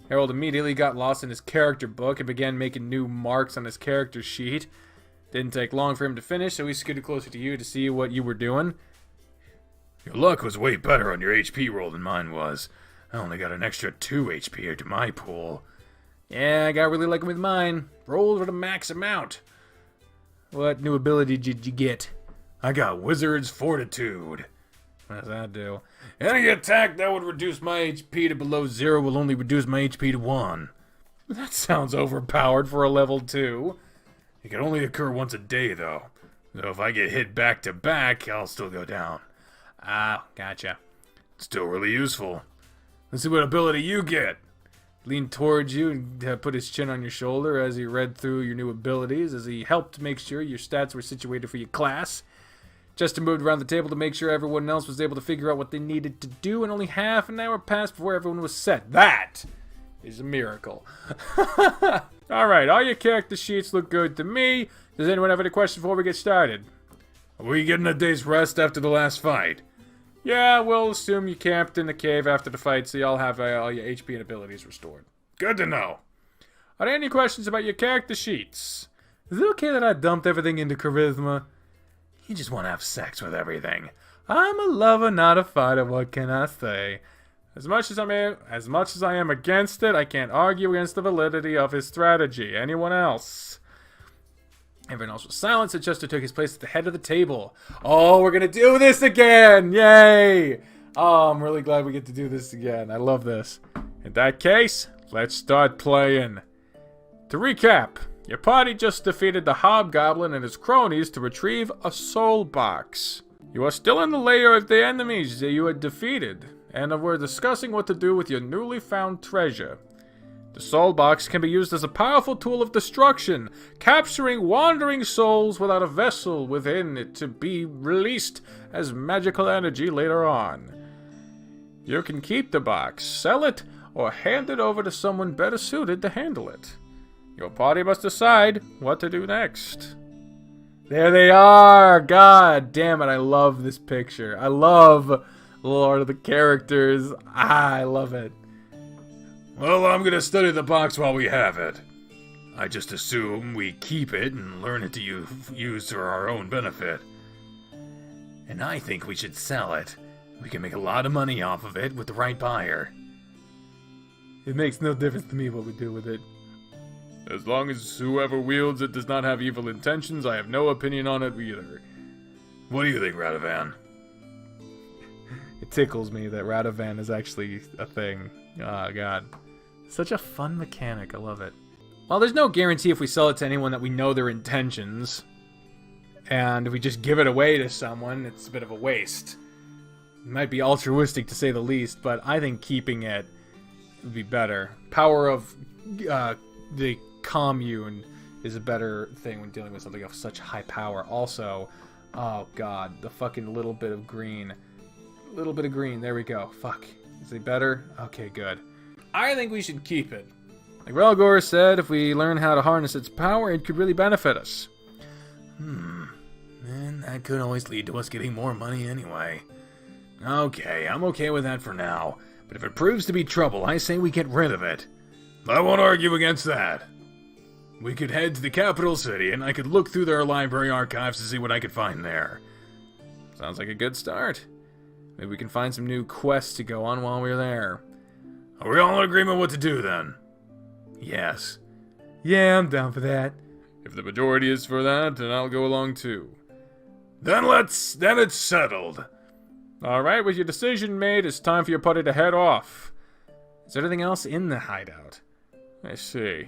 Harold immediately got lost in his character book and began making new marks on his character sheet. Didn't take long for him to finish, so he scooted closer to you to see what you were doing. Your luck was way better on your HP roll than mine was. I only got an extra 2 HP to my pool. Yeah, I got really lucky with mine. Rolled for the max amount. What new ability did you get? I got Wizard's Fortitude. What does that do? Any attack that would reduce my HP to below 0 will only reduce my HP to 1. That sounds overpowered for a level 2. It can only occur once a day, though. So if I get hit back to back, I'll still go down. Ah, gotcha. Still really useful. Let's see what ability you get. Leaned towards you and put his chin on your shoulder as he read through your new abilities, as he helped make sure your stats were situated for your class. Chester moved around the table to make sure everyone else was able to figure out what they needed to do, and only half an hour passed before everyone was set. That is a miracle. Alright, all your character sheets look good to me. Does anyone have any questions before we get started? Are we getting a day's rest after the last fight? Yeah, we'll assume you camped in the cave after the fight, so y'all have all your HP and abilities restored. Good to know. Are there any questions about your character sheets? Is it okay that I dumped everything into charisma? You just want to have sex with everything. I'm a lover, not a fighter. What can I say? As much as I am against it, I can't argue against the validity of his strategy. Anyone else? Everyone else was silent, so Chester took his place at the head of the table. Oh, we're gonna do this again! Yay! Oh, I'm really glad we get to do this again. I love this. In that case, let's start playing. To recap, your party just defeated the Hobgoblin and his cronies to retrieve a soul box. You are still in the lair of the enemies that you had defeated, and we're discussing what to do with your newly found treasure. The soul box can be used as a powerful tool of destruction, capturing wandering souls without a vessel within it to be released as magical energy later on. You can keep the box, sell it, or hand it over to someone better suited to handle it. Your party must decide what to do next. There they are! God damn it, I love this picture. I love Lord of the Characters. I love it. Well, I'm gonna study the box while we have it. I just assume we keep it and learn it to use for our own benefit. And I think we should sell it. We can make a lot of money off of it with the right buyer. It makes no difference to me what we do with it. As long as whoever wields it does not have evil intentions, I have no opinion on it either. What do you think, Radovan? It tickles me that Radovan is actually a thing. Oh, God. Such a fun mechanic. I love it. Well, there's no guarantee if we sell it to anyone that we know their intentions. And if we just give it away to someone, it's a bit of a waste. It might be altruistic to say the least, but I think keeping it would be better. Power of the commune is a better thing when dealing with something of such high power. Also, oh God, the fucking little bit of green. Little bit of green, there we go. Fuck. Is it better? Okay, good. I think we should keep it. Like Relgor said, if we learn how to harness its power, it could really benefit us. And that could always lead to us getting more money anyway. Okay, I'm okay with that for now. But if it proves to be trouble, I say we get rid of it. I won't argue against that. We could head to the capital city, and I could look through their library archives to see what I could find there. Sounds like a good start. Maybe we can find some new quests to go on while we're there. Are we all in agreement what to do, then? Yes. Yeah, I'm down for that. If the majority is for that, then I'll go along too. Then it's settled. Alright, with your decision made, it's time for your party to head off. Is there anything else in the hideout? I see.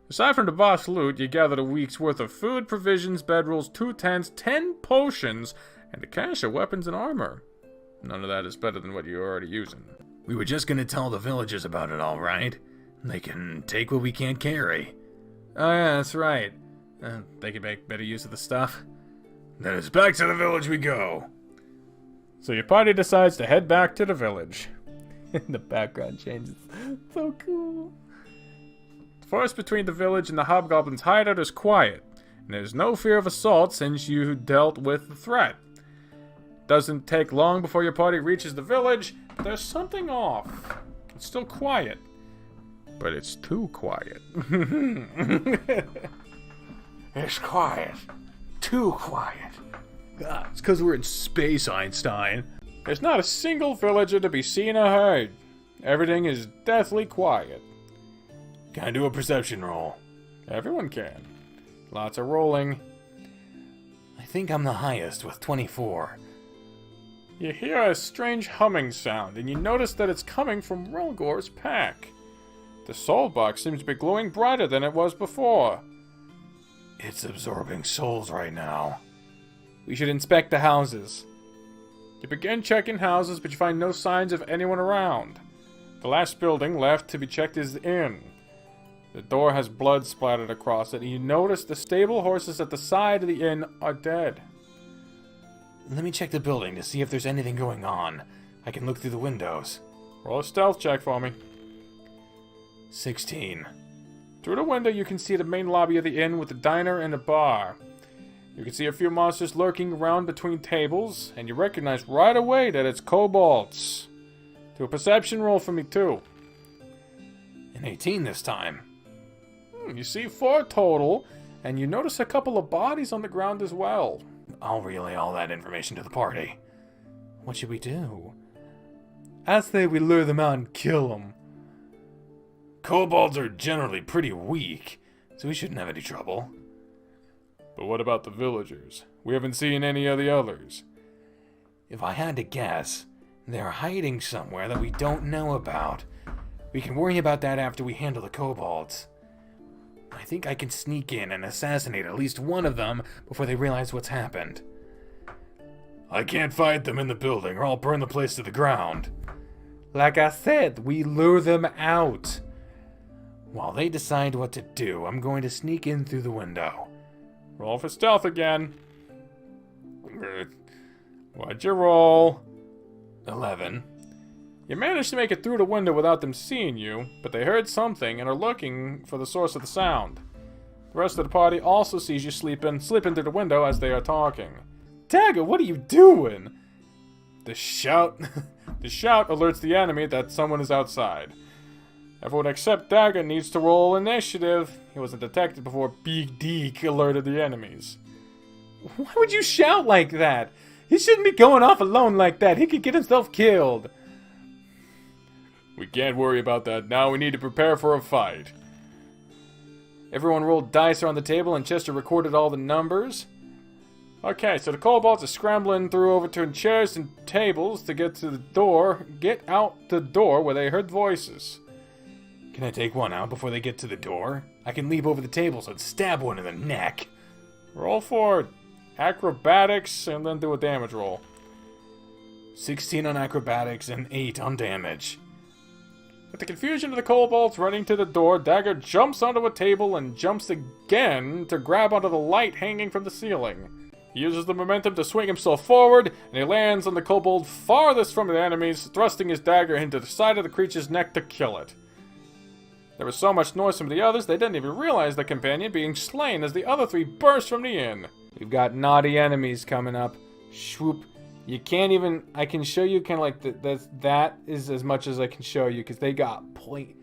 Aside from the boss loot, you gathered a week's worth of food, provisions, bedrolls, 2 tents, 10 potions, and a cache of weapons and armor. None of that is better than what you're already using. We were just gonna tell the villagers about it, alright? They can take what we can't carry. Oh yeah, that's right. They can make better use of the stuff. Then it's back to the village we go. So your party decides to head back to the village. The background changes. So cool. The forest between the village and the hobgoblin's hideout is quiet, and there's no fear of assault since you dealt with the threat. Doesn't take long before your party reaches the village, but there's something off. It's still quiet, but it's too quiet. It's quiet. Too quiet. God, it's because we're in space, Einstein. There's not a single villager to be seen or heard. Everything is deathly quiet. Can I do a perception roll? Everyone can. Lots of rolling. I think I'm the highest with 24. You hear a strange humming sound, and you notice that it's coming from Relgor's pack. The soul box seems to be glowing brighter than it was before. It's absorbing souls right now. We should inspect the houses. You begin checking houses, but you find no signs of anyone around. The last building left to be checked is the inn. The door has blood splattered across it, and you notice the stable horses at the side of the inn are dead. Let me check the building to see if there's anything going on. I can look through the windows. Roll a stealth check for me. 16. Through the window, you can see the main lobby of the inn with a diner and a bar. You can see a few monsters lurking around between tables, and you recognize right away that it's kobolds. Do a perception roll for me, too. An 18 this time. You see 4 total, and you notice a couple of bodies on the ground as well. I'll relay all that information to the party. What should we do? I say we lure them out and kill them. Kobolds are generally pretty weak, so we shouldn't have any trouble. But what about the villagers? We haven't seen any of the others. If I had to guess, they're hiding somewhere that we don't know about. We can worry about that after we handle the kobolds. I think I can sneak in and assassinate at least one of them before they realize what's happened. I can't fight them in the building or I'll burn the place to the ground. Like I said, we lure them out. While they decide what to do, I'm going to sneak in through the window. Roll for stealth again. What'd you roll? 11. You managed to make it through the window without them seeing you, but they heard something and are looking for the source of the sound. The rest of the party also sees you slipping through the window as they are talking. Dagger, what are you doing? The shout alerts the enemy that someone is outside. Everyone except Dagger needs to roll initiative. He wasn't detected before Big Deke alerted the enemies. Why would you shout like that? He shouldn't be going off alone like that. He could get himself killed. We can't worry about that now. We need to prepare for a fight. Everyone rolled dice around the table and Chester recorded all the numbers. Okay, so the kobolds are scrambling through over to chairs and tables to get out the door where they heard voices. Can I take one out before they get to the door? I can leap over the tables and stab one in the neck. Roll for acrobatics and then do a damage roll. 16 on acrobatics and 8 on damage. With the confusion of the kobolds running to the door, Dagger jumps onto a table and jumps again to grab onto the light hanging from the ceiling. He uses the momentum to swing himself forward, and he lands on the kobold farthest from the enemies, thrusting his dagger into the side of the creature's neck to kill it. There was so much noise from the others, they didn't even realize the companion being slain as the other three burst from the inn. We've got naughty enemies coming up. Swoop. You can't even... I can show you kind of like... That is as much as I can show you, because they got pointuses.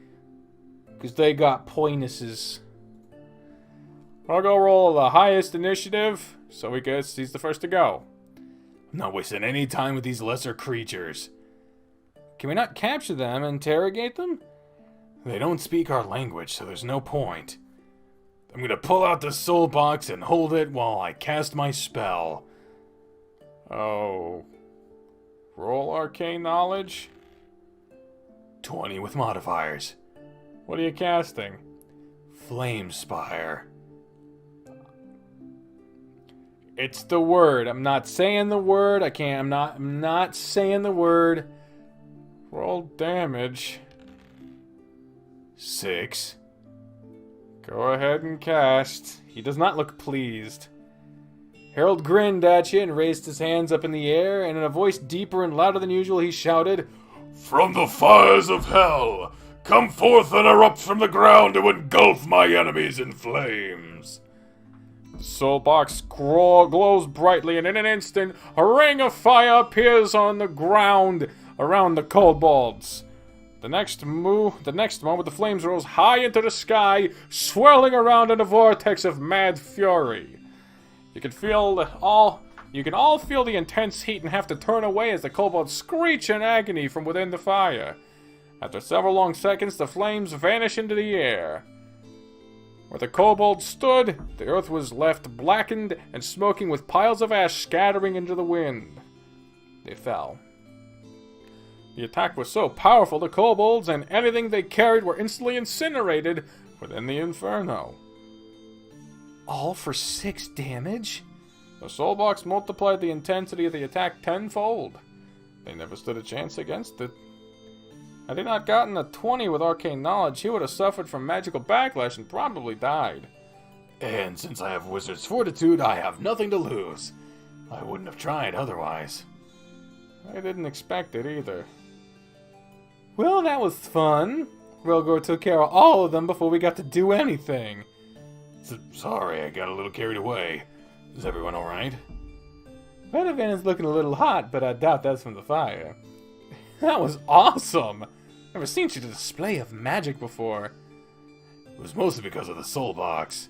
I'll go roll the highest initiative, so he gets... He's the first to go. I'm not wasting any time with these lesser creatures. Can we not capture them and interrogate them? They don't speak our language, so there's no point. I'm gonna pull out the soul box and hold it while I cast my spell. Oh. Roll arcane knowledge? 20 with modifiers. What are you casting? Flame Spire. It's the word. I'm not saying the word. I'm not saying the word. Roll damage. 6. Go ahead and cast. He does not look pleased. Harold grinned at you and raised his hands up in the air, and in a voice deeper and louder than usual, he shouted, "From the fires of hell, come forth and erupt from the ground to engulf my enemies in flames." The soul box glows brightly, and in an instant, a ring of fire appears on the ground around the kobolds. The next moment, the flames rose high into the sky, swirling around in a vortex of mad fury. You can all feel the intense heat and have to turn away as the kobolds screech in agony from within the fire. After several long seconds, the flames vanish into the air. Where the kobolds stood, the earth was left blackened and smoking with piles of ash scattering into the wind. They fell. The attack was so powerful, the kobolds and anything they carried were instantly incinerated within the inferno. All for 6 damage? The soul box multiplied the intensity of the attack tenfold. They never stood a chance against it. Had he not gotten a 20 with arcane knowledge, he would have suffered from magical backlash and probably died. And since I have wizard's fortitude, I have nothing to lose. I wouldn't have tried otherwise. I didn't expect it either. Well, that was fun. Relgor took care of all of them before we got to do anything. Sorry, I got a little carried away. Is everyone alright? Vedavan is looking a little hot, but I doubt that's from the fire. That was awesome! Never seen such a display of magic before. It was mostly because of the soul box.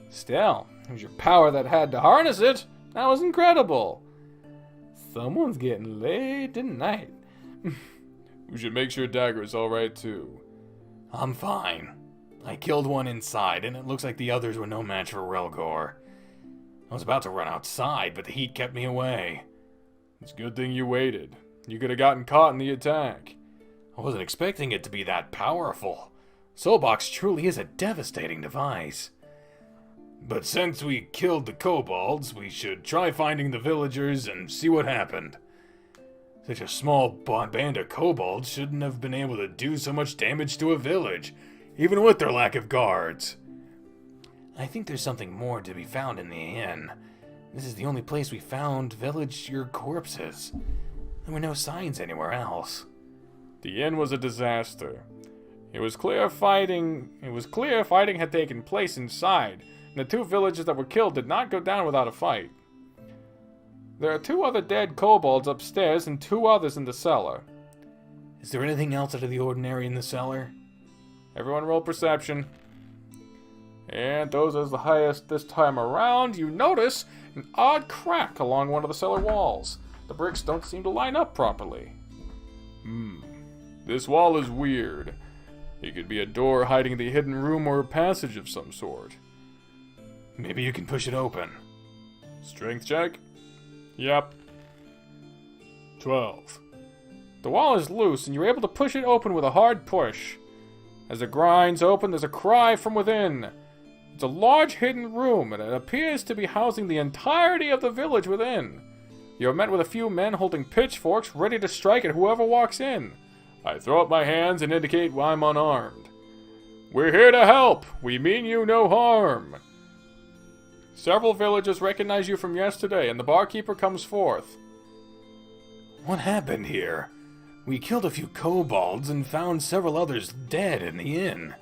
Still, it was your power that had to harness it. That was incredible. Someone's getting laid tonight. We should make sure Dagger is alright too. I'm fine. I killed one inside, and it looks like the others were no match for Relgor. I was about to run outside, but the heat kept me away. It's a good thing you waited. You could have gotten caught in the attack. I wasn't expecting it to be that powerful. Soulbox truly is a devastating device. But since we killed the kobolds, we should try finding the villagers and see what happened. Such a small band of kobolds shouldn't have been able to do so much damage to a village, even with their lack of guards. I think there's something more to be found in the inn. This is the only place we found villager corpses. There were no signs anywhere else. The inn was a disaster. It was clear fighting had taken place inside, and the 2 villagers that were killed did not go down without a fight. There are 2 other dead kobolds upstairs and 2 others in the cellar. Is there anything else out of the ordinary in the cellar? Everyone roll perception. And those as the highest this time around, you notice an odd crack along one of the cellar walls. The bricks don't seem to line up properly. This wall is weird. It could be a door hiding the hidden room or a passage of some sort. Maybe you can push it open. Strength check? Yep. 12. The wall is loose and you're able to push it open with a hard push. As it grinds open, there's a cry from within. It's a large hidden room and it appears to be housing the entirety of the village within. You're met with a few men holding pitchforks ready to strike at whoever walks in. I throw up my hands and indicate I'm unarmed. We're here to help. We mean you no harm. Several villagers recognize you from yesterday, and the barkeeper comes forth. What happened here? We killed a few kobolds and found several others dead in the inn.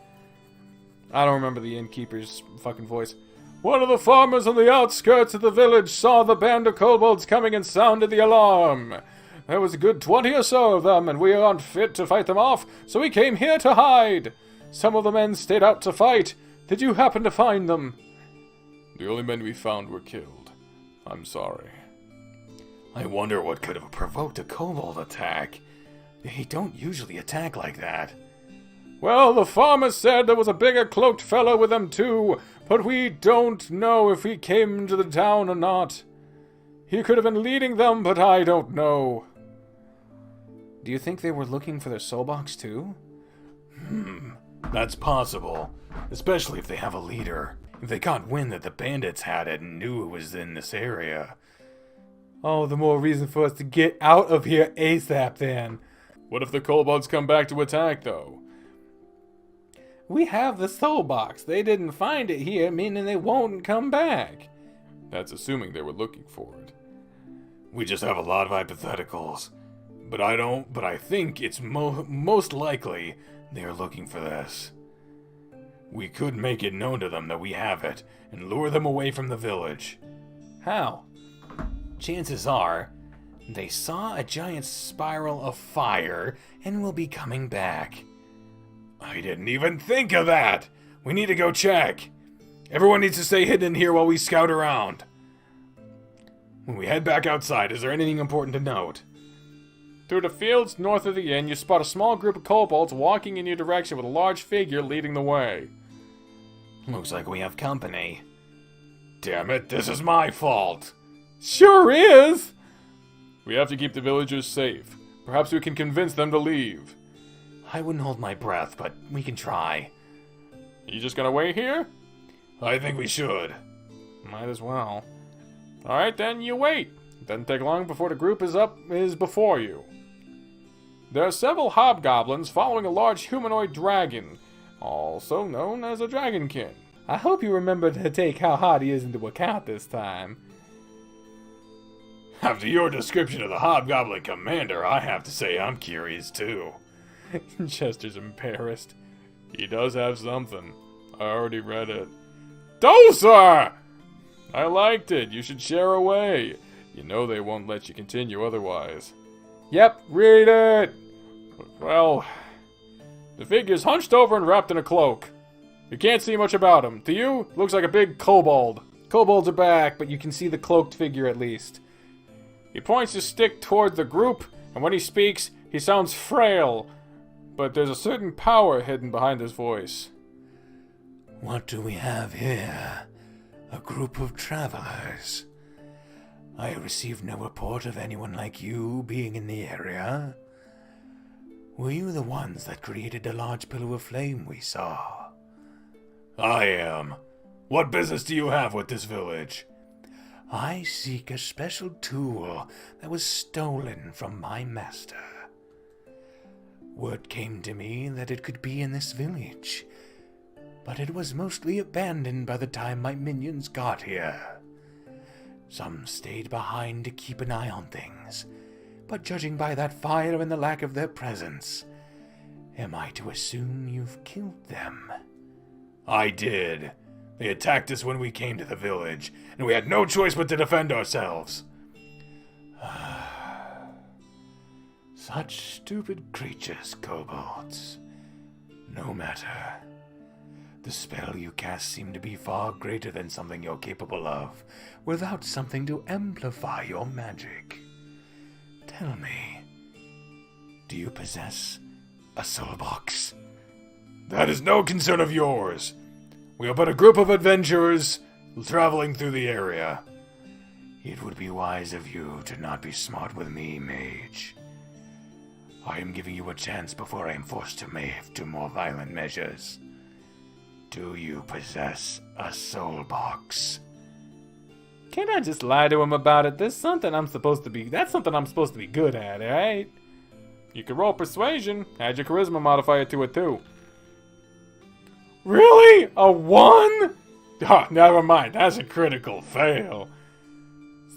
I don't remember the innkeeper's fucking voice. One of the farmers on the outskirts of the village saw the band of kobolds coming and sounded the alarm. There was a good 20 or so of them, and we aren't fit to fight them off, so we came here to hide. Some of the men stayed out to fight. Did you happen to find them? The only men we found were killed. I'm sorry. I wonder what could have provoked a kobold attack. They don't usually attack like that. Well, the farmer said there was a bigger cloaked fellow with them too, but we don't know if he came to the town or not. He could have been leading them, but I don't know. Do you think they were looking for their soul box too? That's possible. Especially if they have a leader. If they caught wind that the bandits had it and knew it was in this area. Oh, the more reason for us to get out of here ASAP then. What if the kobolds come back to attack, though? We have the soul box. They didn't find it here, meaning they won't come back. That's assuming they were looking for it. We just have a lot of hypotheticals. But I think it's most likely they're looking for this. We could make it known to them that we have it, and lure them away from the village. How? Chances are, they saw a giant spiral of fire, and will be coming back. I didn't even think of that! We need to go check. Everyone needs to stay hidden in here while we scout around. When we head back outside, is there anything important to note? Through the fields north of the inn, you spot a small group of kobolds walking in your direction with a large figure leading the way. Looks like we have company. Damn it, this is my fault. Sure is! We have to keep the villagers safe. Perhaps we can convince them to leave. I wouldn't hold my breath, but we can try. You just gonna wait here? I think we should. Might as well. Alright then, you wait. It doesn't take long before the group is before you. There are several hobgoblins following a large humanoid dragon, also known as a dragonkin. I hope you remember to take how hot he is into account this time. After your description of the hobgoblin commander, I have to say I'm curious too. Chester's embarrassed. He does have something. I already read it. Dozer! I liked it. You should share away. You know they won't let you continue otherwise. Yep, read it! Well, the figure's hunched over and wrapped in a cloak. You can't see much about him. To you, looks like a big kobold. Kobolds are back, but you can see the cloaked figure at least. He points his stick toward the group, and when he speaks, he sounds frail. But there's a certain power hidden behind his voice. What do we have here? A group of travelers. I received no report of anyone like you being in the area. Were you the ones that created the large pillar of flame we saw? I am. What business do you have with this village? I seek a special tool that was stolen from my master. Word came to me that it could be in this village, but it was mostly abandoned by the time my minions got here. Some stayed behind to keep an eye on things, but judging by that fire and the lack of their presence, am I to assume you've killed them? I did. They attacked us when we came to the village, and we had no choice but to defend ourselves. Such stupid creatures, kobolds. No matter. The spell you cast seemed to be far greater than something you're capable of, without something to amplify your magic. Tell me, do you possess a soul box? That is no concern of yours. We are but a group of adventurers traveling through the area. It would be wise of you to not be smart with me, mage. I am giving you a chance before I am forced to move to more violent measures. Do you possess a soul box? Can't I just lie to him about it? That's something I'm supposed to be good at, right? You can roll persuasion. Add your charisma modifier to it too. Really? A 1? Oh, never mind. That's a critical fail.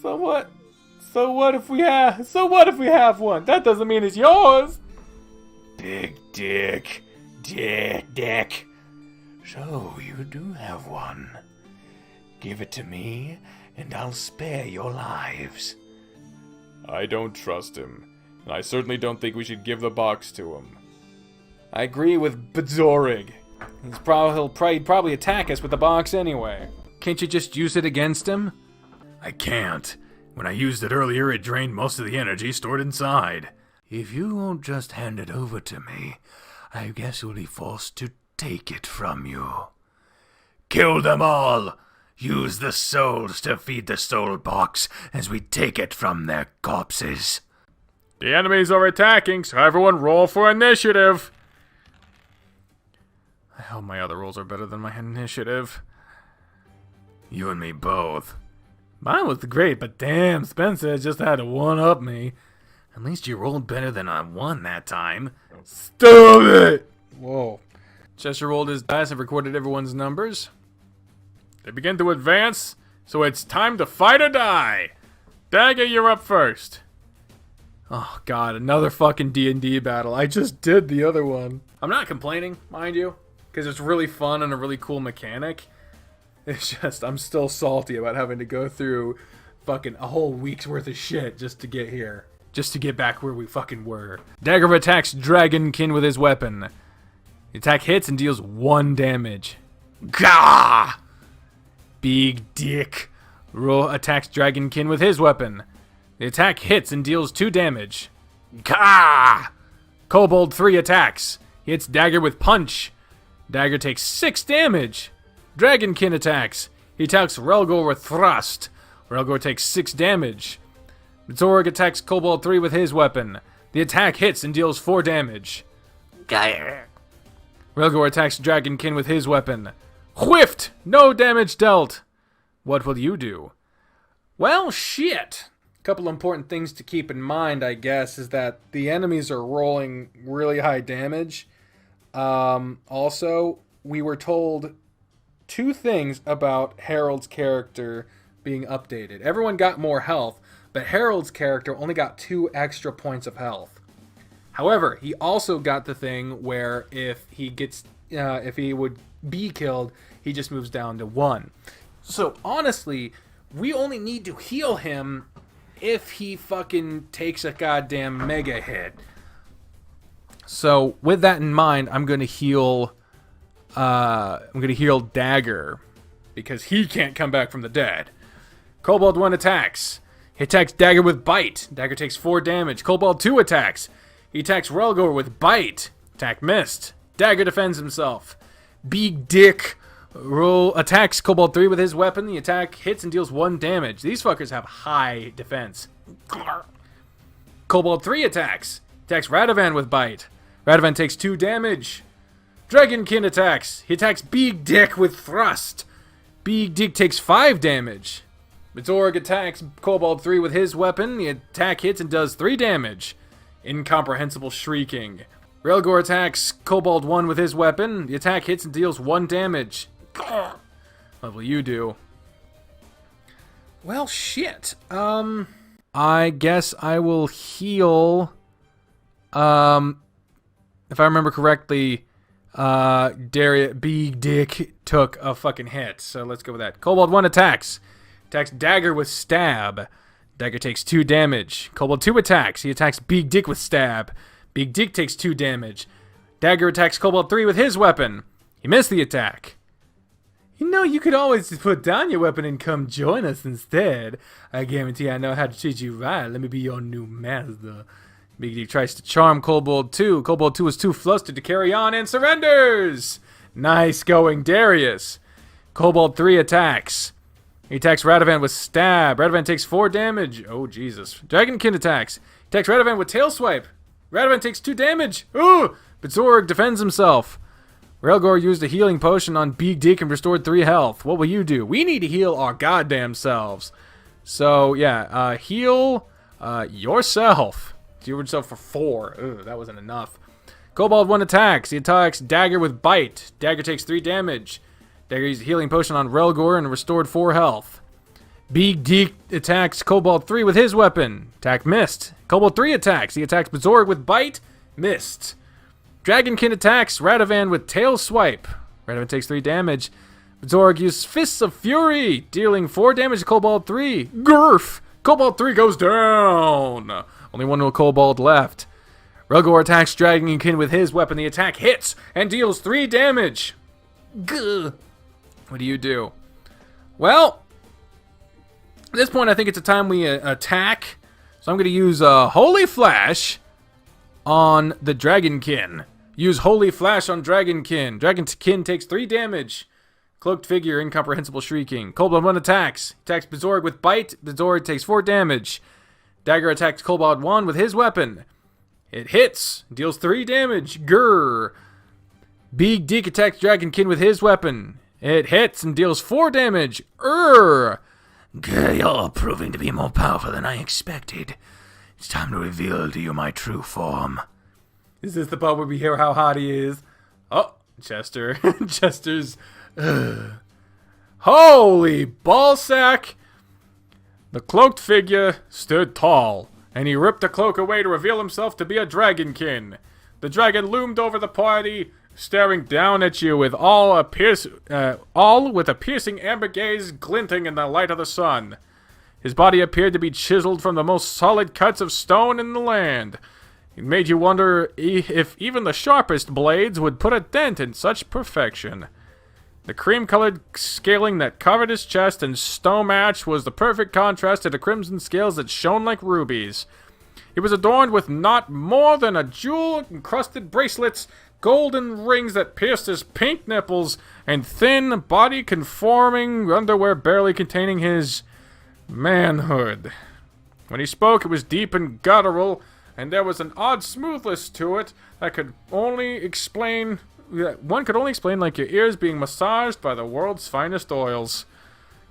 So what? So what if we have one? That doesn't mean it's yours. Big dick. Dick. So you do have one. Give it to me, and I'll spare your lives. I don't trust him, and I certainly don't think we should give the box to him. I agree with Bzorig. He'll probably attack us with the box anyway. Can't you just use it against him? I can't. When I used it earlier, it drained most of the energy stored inside. If you won't just hand it over to me, I guess we'll be forced to take it from you. Kill them all! Use the souls to feed the soul box as we take it from their corpses. The enemies are attacking, so everyone roll for initiative. I hope my other rolls are better than my initiative. You and me both. Mine was great, but damn, Spencer just had to one-up me. At least you rolled better than I won that time. Stop it! Whoa. Chester rolled his dice and recorded everyone's numbers. They begin to advance, so it's time to fight or die. Dagger, you're up first. Oh god, another fucking D&D battle. I just did the other one. I'm not complaining, mind you, because it's really fun and a really cool mechanic. It's just, I'm still salty about having to go through fucking a whole week's worth of shit just to get here. Just to get back where we fucking were. Dagger attacks Dragonkin with his weapon. The attack hits and deals 1 damage. Gah! Big dick. Roll attacks Dragonkin with his weapon. The attack hits and deals 2 damage. Gah! Kobold 3 attacks. He hits Dagger with punch. Dagger takes 6 damage. Dragonkin attacks. He attacks Relgor with thrust. Relgor takes 6 damage. Zorg attacks Kobold 3 with his weapon. The attack hits and deals 4 damage. Relgor attacks Dragonkin with his weapon. Whiffed! No damage dealt. What will you do? Well, shit. Couple important things to keep in mind, I guess, is that the enemies are rolling really high damage. Also, we were told 2 things about Harold's character being updated. Everyone got more health, but Harold's character only got 2 extra points of health. However, he also got the thing where if he would be killed, he just moves down to 1. So honestly, we only need to heal him if he fucking takes a goddamn mega hit. So with that in mind, I'm gonna heal Dagger because he can't come back from the dead. Kobold 1 attacks. He attacks Dagger with Bite. Dagger takes 4 damage. Kobold 2 attacks. He attacks Relgor with Bite. Attack missed. Dagger defends himself. Big Dick attacks Kobold 3 with his weapon. The attack hits and deals 1 damage. These fuckers have high defense. Kobold 3 attacks. Attacks Radovan with Bite. Radovan takes 2 damage. Dragonkin attacks. He attacks Big Dick with Thrust. Big Dick takes 5 damage. Zorg attacks Kobold 3 with his weapon. The attack hits and does 3 damage. Incomprehensible shrieking. Relgor attacks Kobold 1 with his weapon. The attack hits and deals 1 damage. What will you do? Well, shit. I guess I will heal. If I remember correctly, Big Dick took a fucking hit. So let's go with that. Kobold 1 attacks. Attacks Dagger with Stab. Dagger takes 2 damage. Kobold 2 attacks. He attacks Big Dick with Stab. Big Dick takes 2 damage. Dagger attacks Kobold 3 with his weapon. He missed the attack. You know, you could always just put down your weapon and come join us instead. I guarantee I know how to treat you right. Let me be your new master. Big Dick tries to charm Kobold 2. Kobold 2 is too flustered to carry on and surrenders. Nice going, Darius. Kobold 3 attacks. He attacks Radovan with Stab. Radovan takes 4 damage. Oh, Jesus. Dragonkin attacks. He attacks Radovan with Tail Swipe. Radovan takes 2 damage. Ooh! But Zorg defends himself. Relgor used a healing potion on Big Dick and restored 3 health. What will you do? We need to heal our goddamn selves. So, yeah. Heal yourself. Heal yourself for 4. Ooh, that wasn't enough. Kobold 1 attacks. He attacks Dagger with Bite. Dagger takes 3 damage. Dagger used a healing potion on Relgor and restored 4 health. Big Dick attacks Kobold 3 with his weapon. Attack missed. Kobold 3 attacks. He attacks Bezorg with Bite. Missed. Dragonkin attacks Radovan with Tail Swipe. Radovan takes 3 damage. Bezorg used Fists of Fury, dealing 4 damage to Kobold 3. Gurf! Kobold 3 goes down. Only one Kobold left. Relgor attacks Dragonkin with his weapon. The attack hits and deals 3 damage. Gah. What do you do? Well, at this point, I think it's a time we attack. So I'm going to use Holy Flash on the Dragonkin. Use Holy Flash on Dragonkin. Dragonkin takes 3 damage. Cloaked Figure, Incomprehensible Shrieking. Kobold 1 attacks. Attacks Bezorg with Bite. Bezorg takes 4 damage. Dagger attacks Kobold 1 with his weapon. It hits. Deals 3 damage. Grr. Big Dick attacks Dragonkin with his weapon. It hits and deals 4 damage. Grr. You're proving to be more powerful than I expected. It's time to reveal to you my true form. Is this the part where we hear how hot he is? Oh, Chester. Chester's... Holy ballsack! The cloaked figure stood tall, and he ripped the cloak away to reveal himself to be a dragonkin. The dragon loomed over the party, staring down at you with all with a piercing amber gaze glinting in the light of the sun. His body appeared to be chiseled from the most solid cuts of stone in the land. It made you wonder if even the sharpest blades would put a dent in such perfection. The cream-colored scaling that covered his chest and stone match was the perfect contrast to the crimson scales that shone like rubies. It was adorned with not more than a jewel-encrusted bracelets, golden rings that pierced his pink nipples, and thin, body-conforming underwear barely containing his manhood. When he spoke, it was deep and guttural, and there was an odd smoothness to it that could only explain... One could only explain like your ears being massaged by the world's finest oils.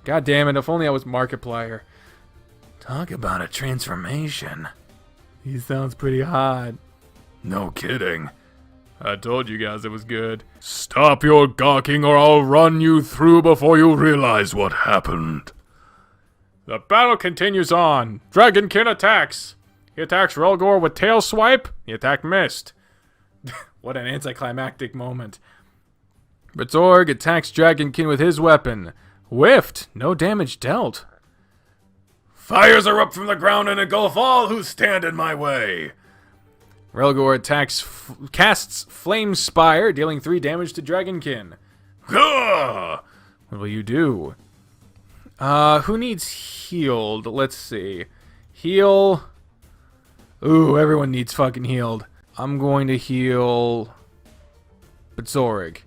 God damn it, if only I was Markiplier. Talk about a transformation. He sounds pretty hot. No kidding. I told you guys it was good. Stop your gawking or I'll run you through before you realize what happened. The battle continues on. Dragonkin attacks. He attacks Relgor with Tail Swipe. The attack missed. What an anticlimactic moment. Bezorg attacks Dragonkin with his weapon. Whiffed. No damage dealt. Fires erupt from the ground and engulf all who stand in my way. Relgor casts Flame Spire, dealing 3 damage to Dragonkin. Gah! What will you do? Who needs healed? Let's see. Heal. Ooh, everyone needs fucking healed. I'm going to heal Bezorg.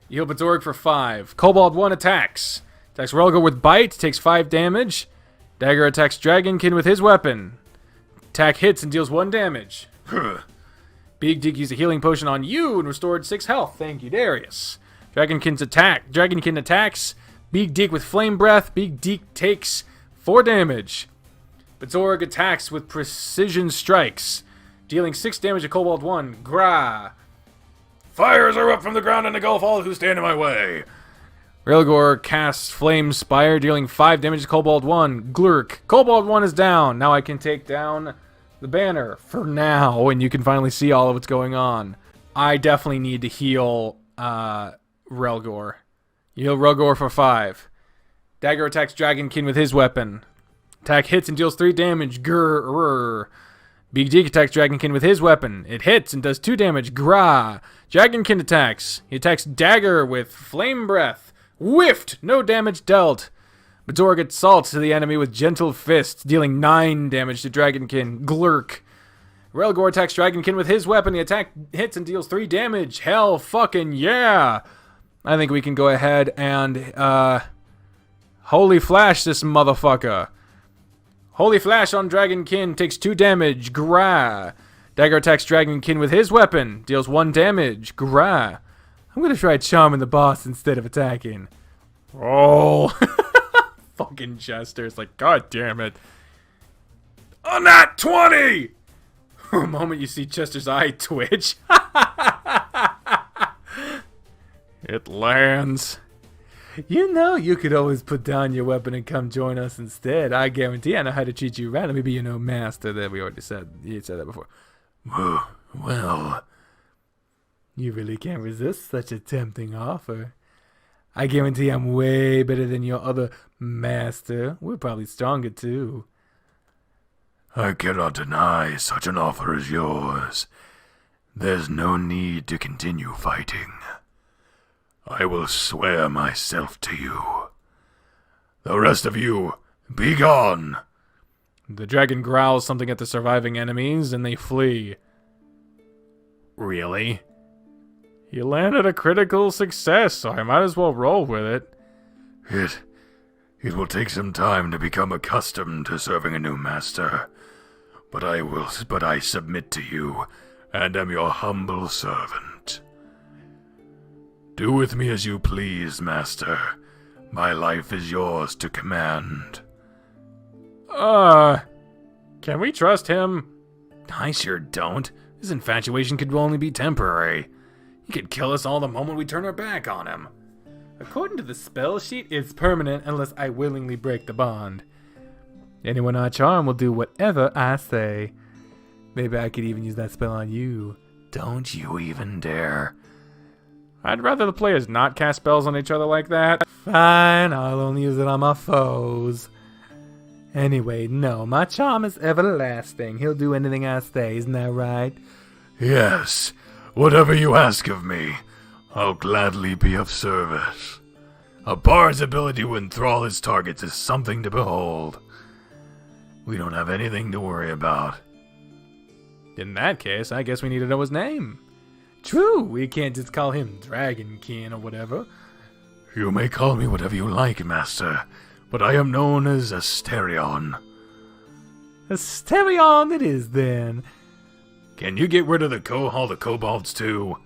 You heal Bezorg for 5. Kobold 1 attacks. Attacks Relgor with Bite, takes 5 damage. Dagger attacks Dragonkin with his weapon. Attack hits and deals 1 damage. Big Dick used a healing potion on you and restored 6 health. Thank you, Darius. Dragonkin attacks. Big Dick with Flame Breath. Big Dick takes 4 damage. Bezorg attacks with Precision Strikes, dealing 6 damage to Kobold 1. Grah. Fires are up from the ground and engulf all who stand in my way. Relgor casts Flame Spire, dealing 5 damage to Kobold 1. Glurk. Kobold 1 is down. Now I can take down the banner for now, and you can finally see all of what's going on. I definitely need to heal Relgor. You heal Relgor for 5. Dagger attacks Dragonkin with his weapon. Attack hits and deals 3 damage. Grrr. Big Deke attacks Dragonkin with his weapon. It hits and does 2 damage. Gra. Dragonkin attacks. He attacks Dagger with Flame Breath. Whiffed. No damage dealt. Majorg assaults to the enemy with Gentle Fist, dealing 9 damage to Dragonkin. Glurk. Relgor attacks Dragonkin with his weapon. The attack hits and deals 3 damage. Hell fucking yeah. I think we can go ahead and, Holy Flash this motherfucker. Holy Flash on Dragonkin takes 2 damage. Gra. Dagger attacks Dragonkin with his weapon. Deals 1 damage. Gra. I'm gonna try charming the boss instead of attacking. Roll. Fucking Chester. It's like, god damn it. A nat 20! For a moment you see Chester's eye twitch. It lands. You know you could always put down your weapon and come join us instead. I guarantee I know how to treat you right. Let me be your master. That we already said. You said that before. Well, you really can't resist such a tempting offer. I guarantee I'm way better than your other master. We're probably stronger too. I cannot deny such an offer as yours. There's no need to continue fighting. I will swear myself to you. The rest of you, be gone! The dragon growls something at the surviving enemies, and they flee. Really? You landed a critical success, so I might as well roll with it. It will take some time to become accustomed to serving a new master, but I submit to you, and am your humble servant. Do with me as you please, master. My life is yours to command. Can we trust him? I sure don't. His infatuation could only be temporary. He could kill us all the moment we turn our back on him. According to the spell sheet, it's permanent unless I willingly break the bond. Anyone I charm will do whatever I say. Maybe I could even use that spell on you. Don't you even dare. I'd rather the players not cast spells on each other like that. Fine, I'll only use it on my foes. Anyway, no, my charm is everlasting. He'll do anything I say, isn't that right? Yes, whatever you ask of me, I'll gladly be of service. A bard's ability to enthrall his targets is something to behold. We don't have anything to worry about. In that case, I guess we need to know his name. True, we can't just call him Dragonkin or whatever. You may call me whatever you like, master, but I am known as Asterion. Asterion it is, then. Can you get rid of all the kobolds, too?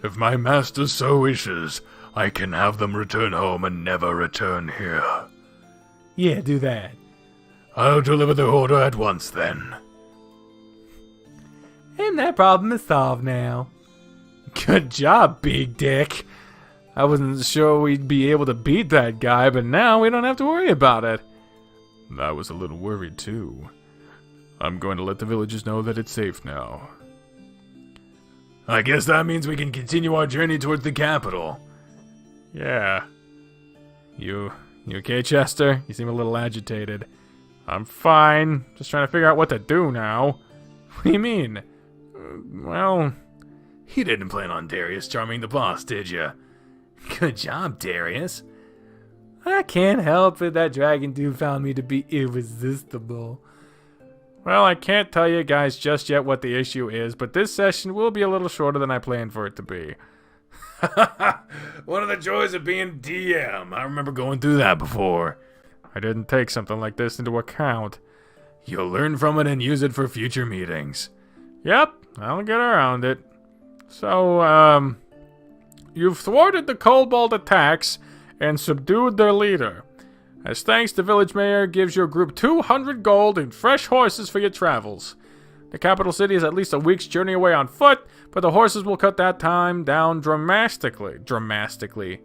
If my master so wishes, I can have them return home and never return here. Yeah, do that. I'll deliver the order at once, then. And that problem is solved now. Good job, Big Dick. I wasn't sure we'd be able to beat that guy, but now we don't have to worry about it. I was a little worried, too. I'm going to let the villagers know that it's safe now. I guess that means we can continue our journey towards the capital. Yeah. You okay, Chester? You seem a little agitated. I'm fine. Just trying to figure out what to do now. What do you mean? Well... You didn't plan on Darius charming the boss, did you? Good job, Darius. I can't help it that dragon dude found me to be irresistible. Well, I can't tell you guys just yet what the issue is, but this session will be a little shorter than I planned for it to be. One of the joys of being DM. I remember going through that before. I didn't take something like this into account. You'll learn from it and use it for future meetings. Yep, I'll get around it. So, you've thwarted the kobold attacks and subdued their leader. As thanks, the village mayor gives your group 200 gold and fresh horses for your travels. The capital city is at least a week's journey away on foot, but the horses will cut that time down dramatically.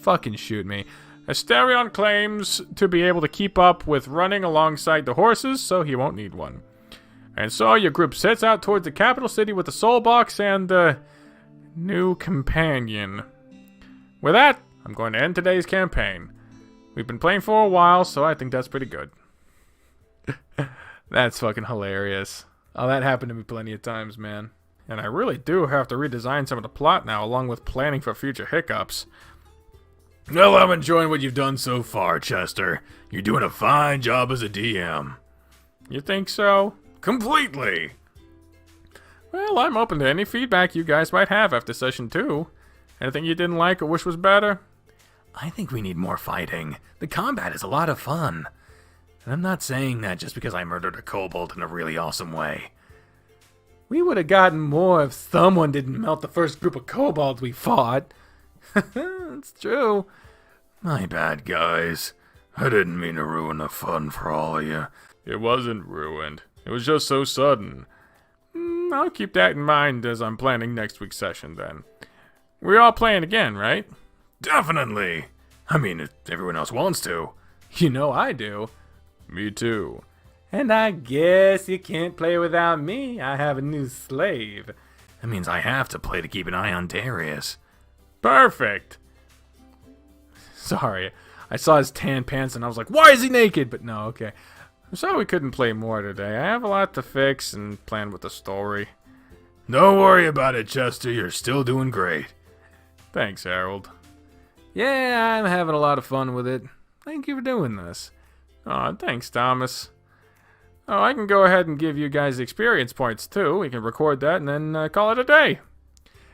Fucking shoot me. Asterion claims to be able to keep up with running alongside the horses, so he won't need one. And so your group sets out towards the capital city with the soul box and the new companion. With that, I'm going to end today's campaign. We've been playing for a while, so I think that's pretty good. That's fucking hilarious. Oh, that happened to me plenty of times, man. And I really do have to redesign some of the plot now, along with planning for future hiccups. Well, I'm enjoying what you've done so far, Chester. You're doing a fine job as a DM. You think so? Completely. Well, I'm open to any feedback you guys might have after session 2. Anything you didn't like or wish was better? I think we need more fighting. The combat is a lot of fun. And I'm not saying that just because I murdered a kobold in a really awesome way. We would have gotten more if someone didn't melt the first group of kobolds we fought. It's true. My bad, guys. I didn't mean to ruin the fun for all of you. It wasn't ruined. It was just so sudden. I'll keep that in mind as I'm planning next week's session then. We're all playing again, right? Definitely. I mean, if everyone else wants to. You know I do. Me too. And I guess you can't play without me. I have a new slave. That means I have to play to keep an eye on Darius. Perfect. Sorry, I saw his tan pants and I was like, why is he naked? But no, okay. I'm sorry we couldn't play more today. I have a lot to fix and plan with the story. Don't worry about it, Chester. You're still doing great. Thanks, Harold. Yeah, I'm having a lot of fun with it. Thank you for doing this. Aw, thanks, Thomas. Oh, I can go ahead and give you guys experience points, too. We can record that and then call it a day.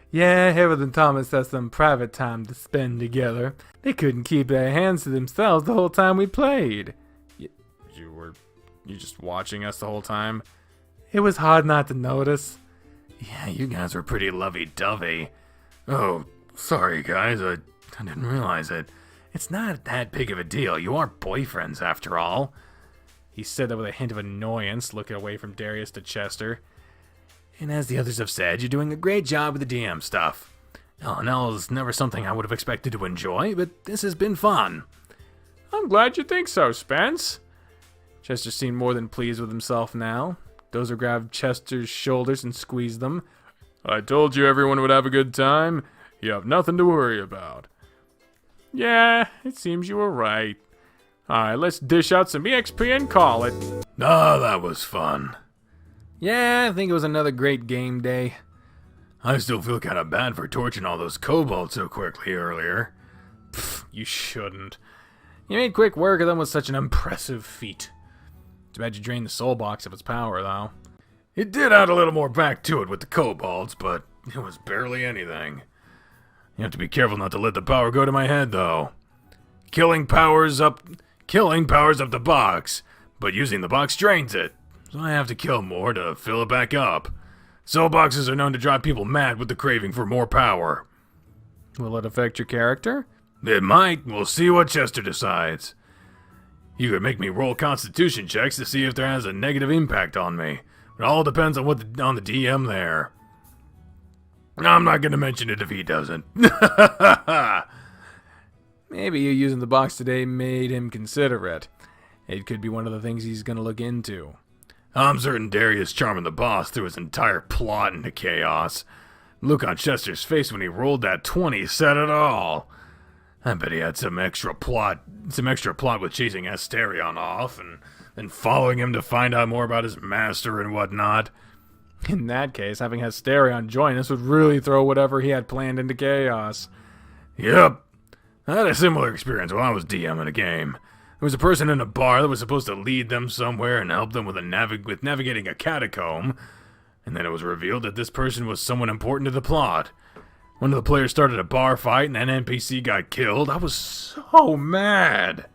Yeah, Harold and Thomas had some private time to spend together. They couldn't keep their hands to themselves the whole time we played. You just watching us the whole time? It was hard not to notice. Yeah, you guys were pretty lovey-dovey. Oh, sorry, guys. I didn't realize it. It's not that big of a deal. You are boyfriends, after all. He said that with a hint of annoyance, looking away from Darius to Chester. And as the others have said, you're doing a great job with the DM stuff. L&L is never something I would have expected to enjoy, but this has been fun. I'm glad you think so, Spence. Chester seemed more than pleased with himself now. Dozer grabbed Chester's shoulders and squeezed them. I told you everyone would have a good time. You have nothing to worry about. Yeah, it seems you were right. Alright, let's dish out some EXP and call it. Ah, that was fun. Yeah, I think it was another great game day. I still feel kind of bad for torching all those kobolds so quickly earlier. Pfft, you shouldn't. You made quick work of them with such an impressive feat. Too bad you drained the soul box of its power, though. It did add a little more back to it with the kobolds, but it was barely anything. You have to be careful not to let the power go to my head, though. Killing powers up the box, but using the box drains it. So I have to kill more to fill it back up. Soul boxes are known to drive people mad with the craving for more power. Will it affect your character? It might. We'll see what Chester decides. You could make me roll constitution checks to see if there has a negative impact on me. It all depends on on the DM there. I'm not going to mention it if he doesn't. Maybe you using the box today made him consider it. It could be one of the things he's going to look into. I'm certain Darius charming the boss threw his entire plot into chaos. The look on Chester's face when he rolled that 20 said it all. I bet he had some extra plot with chasing Asterion off and then following him to find out more about his master and whatnot. In that case, having Asterion join us would really throw whatever he had planned into chaos. Yep. I had a similar experience while I was DMing a game. There was a person in a bar that was supposed to lead them somewhere and help them with navigating a catacomb, and then it was revealed that this person was someone important to the plot. One of the players started a bar fight and an NPC got killed. I was so mad.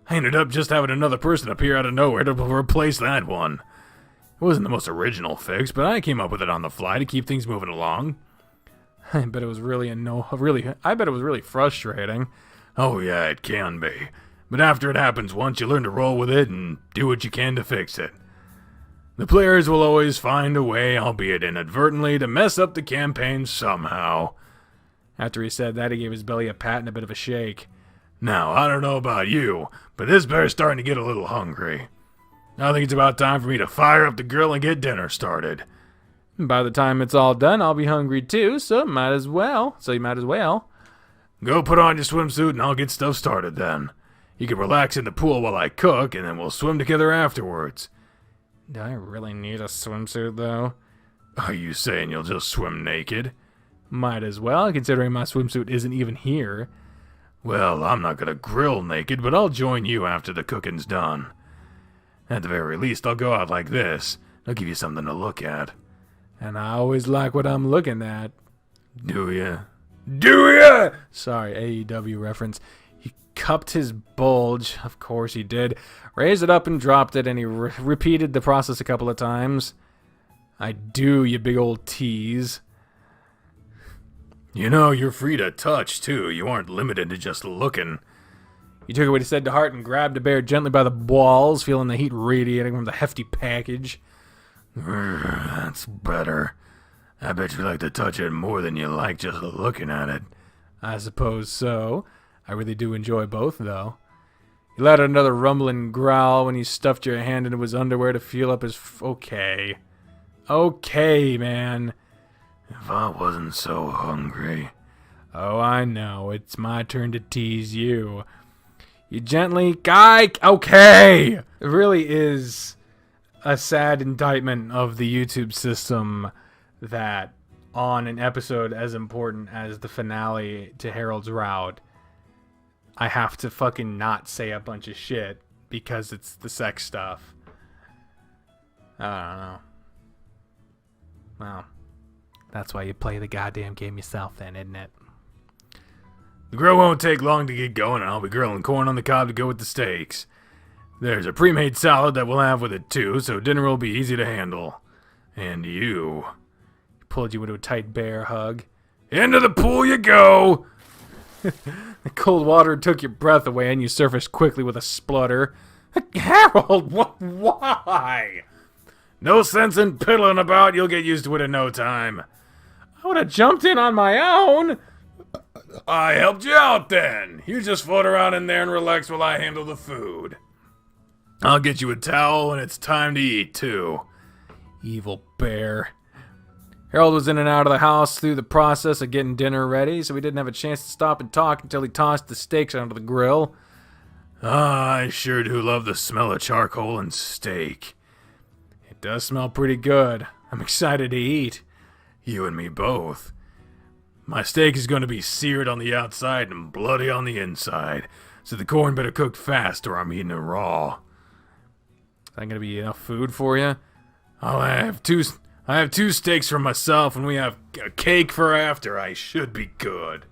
I ended up just having another person appear out of nowhere to replace that one. It wasn't the most original fix, but I came up with it on the fly to keep things moving along. I bet it was really frustrating. Oh yeah, it can be. But after it happens once, you learn to roll with it and do what you can to fix it. The players will always find a way, albeit inadvertently, to mess up the campaign somehow. After he said that, he gave his belly a pat and a bit of a shake. Now, I don't know about you, but this bear's starting to get a little hungry. I think it's about time for me to fire up the grill and get dinner started. By the time it's all done, I'll be hungry too, so you might as well. Go put on your swimsuit and I'll get stuff started then. You can relax in the pool while I cook, and then we'll swim together afterwards. Do I really need a swimsuit, though? Are you saying you'll just swim naked? Might as well, considering my swimsuit isn't even here. Well, I'm not gonna grill naked, but I'll join you after the cooking's done. At the very least, I'll go out like this. I'll give you something to look at. And I always like what I'm looking at. Do ya? Do ya? Sorry, AEW reference. He cupped his bulge. Of course he did. Raised it up and dropped it, and he repeated the process a couple of times. I do, you big old tease. You know, you're free to touch, too. You aren't limited to just looking. He took what he said to heart and grabbed the bear gently by the balls, feeling the heat radiating from the hefty package. That's better. I bet you like to touch it more than you like just looking at it. I suppose so. I really do enjoy both, though. He let out another rumbling growl when you stuffed your hand into his underwear to feel up his... Okay. Okay, man. If I wasn't so hungry... Oh, I know. It's my turn to tease you. You gently... Okay! It really is a sad indictment of the YouTube system that on an episode as important as the finale to Harold's Route, I have to fucking not say a bunch of shit because it's the sex stuff. I don't know. Well, that's why you play the goddamn game yourself then, isn't it? The grill won't take long to get going, and I'll be grilling corn on the cob to go with the steaks. There's a pre-made salad that we'll have with it too, so dinner will be easy to handle. And you... He pulled you into a tight bear hug. Into the pool you go! The cold water took your breath away, and you surfaced quickly with a splutter. Harold, why? No sense in piddling about. You'll get used to it in no time. I would have jumped in on my own. I helped you out then. You just float around in there and relax while I handle the food. I'll get you a towel when it's time to eat, too. Evil bear. Harold was in and out of the house through the process of getting dinner ready, so he didn't have a chance to stop and talk until he tossed the steaks onto the grill. I sure do love the smell of charcoal and steak. It does smell pretty good. I'm excited to eat. You and me both. My steak is going to be seared on the outside and bloody on the inside, so the corn better cook fast or I'm eating it raw. Is that going to be enough food for you? I have two steaks for myself, and we have a cake for after. I should be good.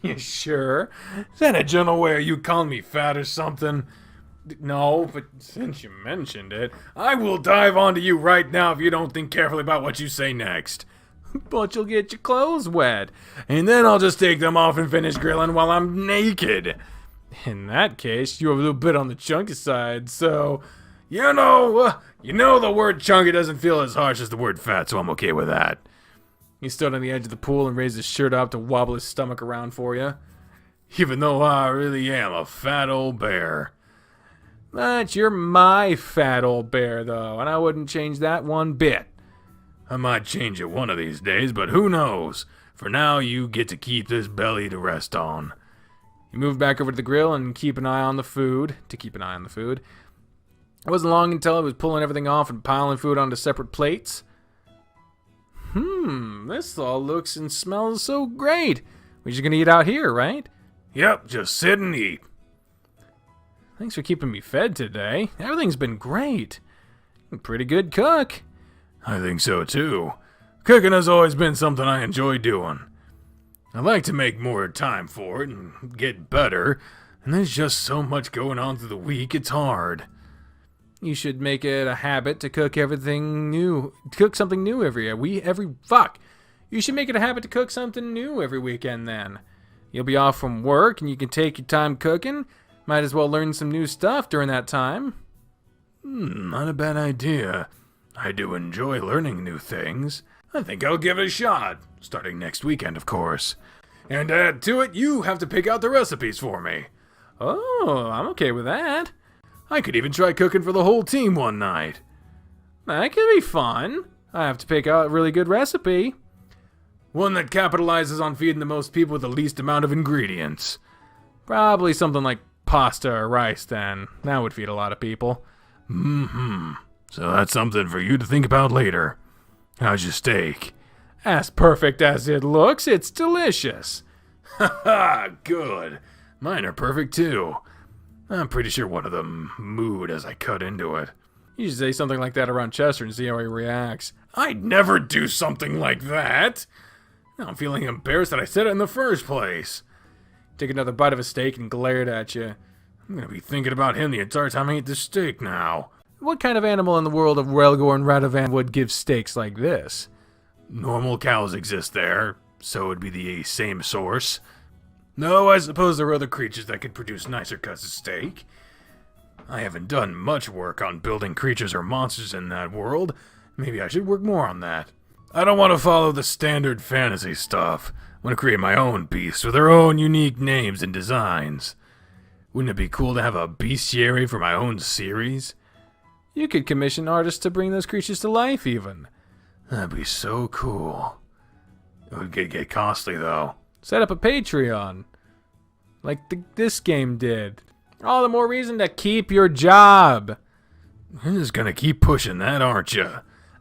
You sure? Is that a general way of you calling me fat or something? No, but since you mentioned it... I will dive onto you right now if you don't think carefully about what you say next. But you'll get your clothes wet. And then I'll just take them off and finish grilling while I'm naked. In that case, you have a little bit on the chunky side, so... You know the word chunky doesn't feel as harsh as the word fat, so I'm okay with that. He stood on the edge of the pool and raised his shirt up to wobble his stomach around for you. Even though I really am a fat old bear. But you're my fat old bear, though, and I wouldn't change that one bit. I might change it one of these days, but who knows? For now, you get to keep this belly to rest on. You moved back over to the grill and keep an eye on the food. It wasn't long until I was pulling everything off and piling food onto separate plates. This all looks and smells so great. We're just gonna eat out here, right? Yep, just sit and eat. Thanks for keeping me fed today. Everything's been great. You're a pretty good cook. I think so, too. Cooking has always been something I enjoy doing. I like to make more time for it and get better, and there's just so much going on through the week, it's hard. You should make it a habit to cook something new You should make it a habit to cook something new every weekend then. You'll be off from work and you can take your time cooking. Might as well learn some new stuff during that time. Not a bad idea. I do enjoy learning new things. I think I'll give it a shot, starting next weekend, of course. And to add to it, you have to pick out the recipes for me. Oh, I'm okay with that. I could even try cooking for the whole team one night. That could be fun. I have to pick out a really good recipe. One that capitalizes on feeding the most people with the least amount of ingredients. Probably something like pasta or rice, then. That would feed a lot of people. So that's something for you to think about later. How's your steak? As perfect as it looks, it's delicious. Ha ha, good. Mine are perfect too. I'm pretty sure one of them mooed as I cut into it. You should say something like that around Chester and see how he reacts. I'd never do something like that. Now I'm feeling embarrassed that I said it in the first place. Took another bite of a steak and glared at you. I'm gonna be thinking about him the entire time I eat this steak now. What kind of animal in the world of Relgor and Radovan would give steaks like this? Normal cows exist there, so it'd be the same source. No, I suppose there are other creatures that could produce nicer cuts of steak. I haven't done much work on building creatures or monsters in that world. Maybe I should work more on that. I don't want to follow the standard fantasy stuff. I want to create my own beasts with their own unique names and designs. Wouldn't it be cool to have a bestiary for my own series? You could commission artists to bring those creatures to life, even. That'd be so cool. It would get costly, though. Set up a Patreon. Like this game did. All the more reason to keep your job. You're just gonna keep pushing that, aren't you?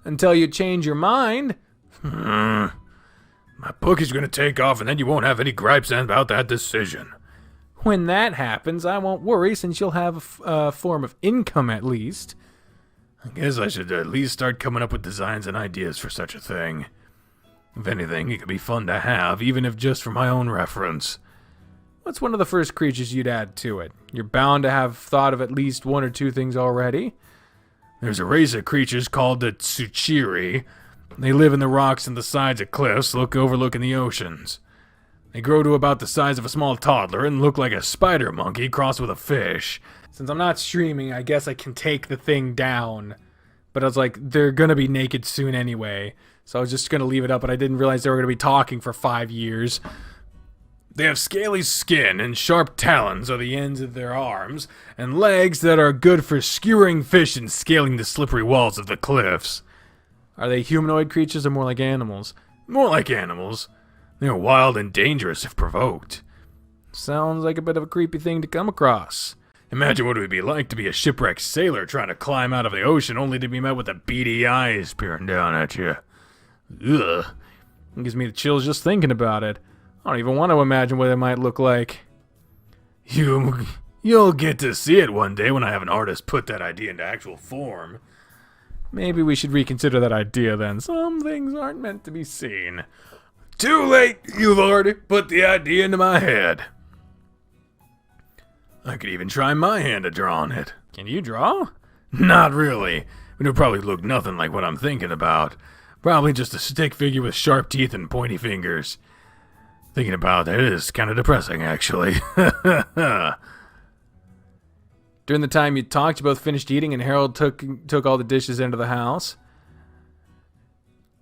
Until you change your mind. My book is gonna take off and then you won't have any gripes about that decision. When that happens, I won't worry since you'll have a form of income at least. I guess I should at least start coming up with designs and ideas for such a thing. If anything, it could be fun to have, even if just for my own reference. What's one of the first creatures you'd add to it? You're bound to have thought of at least one or two things already. There's a race of creatures called the Tsuchiri. They live in the rocks and the sides of cliffs, overlooking the oceans. They grow to about the size of a small toddler and look like a spider monkey crossed with a fish. Since I'm not streaming, I guess I can take the thing down. But I was like, they're gonna be naked soon anyway. So I was just gonna leave it up, but I didn't realize they were gonna be talking for 5 years. They have scaly skin and sharp talons on the ends of their arms, and legs that are good for skewering fish and scaling the slippery walls of the cliffs. Are they humanoid creatures or more like animals? More like animals. They're wild and dangerous if provoked. Sounds like a bit of a creepy thing to come across. Imagine what it would be like to be a shipwrecked sailor trying to climb out of the ocean only to be met with the beady eyes peering down at you. Ugh. It gives me the chills just thinking about it. I don't even want to imagine what it might look like. You'll get to see it one day when I have an artist put that idea into actual form. Maybe we should reconsider that idea then. Some things aren't meant to be seen. Too late! You've already put the idea into my head. I could even try my hand at drawing it. Can you draw? Not really. It would probably look nothing like what I'm thinking about. Probably just a stick figure with sharp teeth and pointy fingers. Thinking about it is kind of depressing, actually. During the time you talked, you both finished eating and Harold took all the dishes into the house.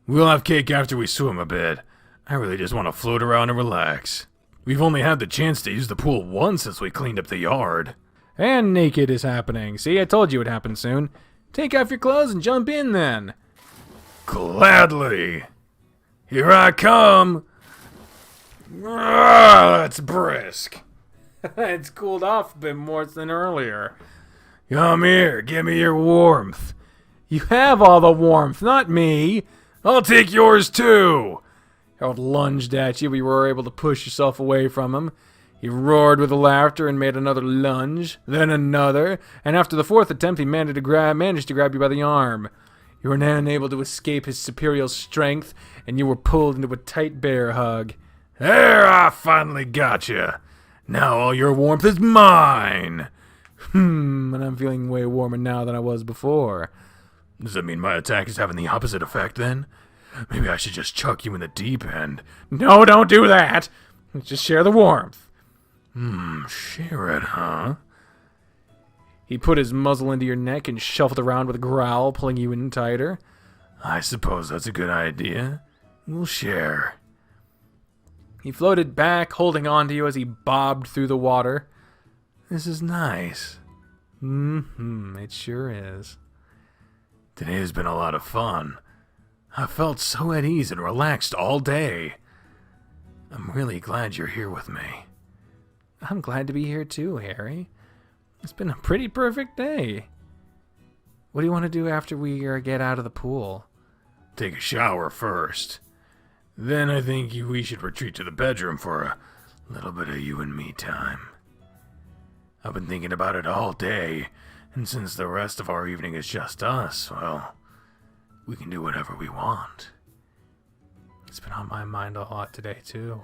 We'll have cake after we swim a bit. I really just want to float around and relax. We've only had the chance to use the pool once since we cleaned up the yard. And naked is happening. See, I told you it would happen soon. Take off your clothes and jump in then. Gladly. Here I come. That's brisk. It's cooled off a bit more than earlier. Come here, give me your warmth. You have all the warmth, not me. I'll take yours too. Harold lunged at you, but you were able to push yourself away from him. He roared with laughter and made another lunge, then another, and after the fourth attempt he managed to grab you by the arm. You were now unable to escape his superior strength, and you were pulled into a tight bear hug. There, I finally got you. Now all your warmth is mine. And I'm feeling way warmer now than I was before. Does that mean my attack is having the opposite effect then? Maybe I should just chuck you in the deep end. No, don't do that. Just share the warmth. Share it, huh? He put his muzzle into your neck and shuffled around with a growl, pulling you in tighter. I suppose that's a good idea. We'll share. He floated back, holding on to you as he bobbed through the water. This is nice. It sure is. Today has been a lot of fun. I felt so at ease and relaxed all day. I'm really glad you're here with me. I'm glad to be here too, Harry. It's been a pretty perfect day. What do you want to do after we get out of the pool? Take a shower first. Then I think we should retreat to the bedroom for a little bit of you and me time. I've been thinking about it all day, and since the rest of our evening is just us, well, we can do whatever we want. It's been on my mind a lot today, too.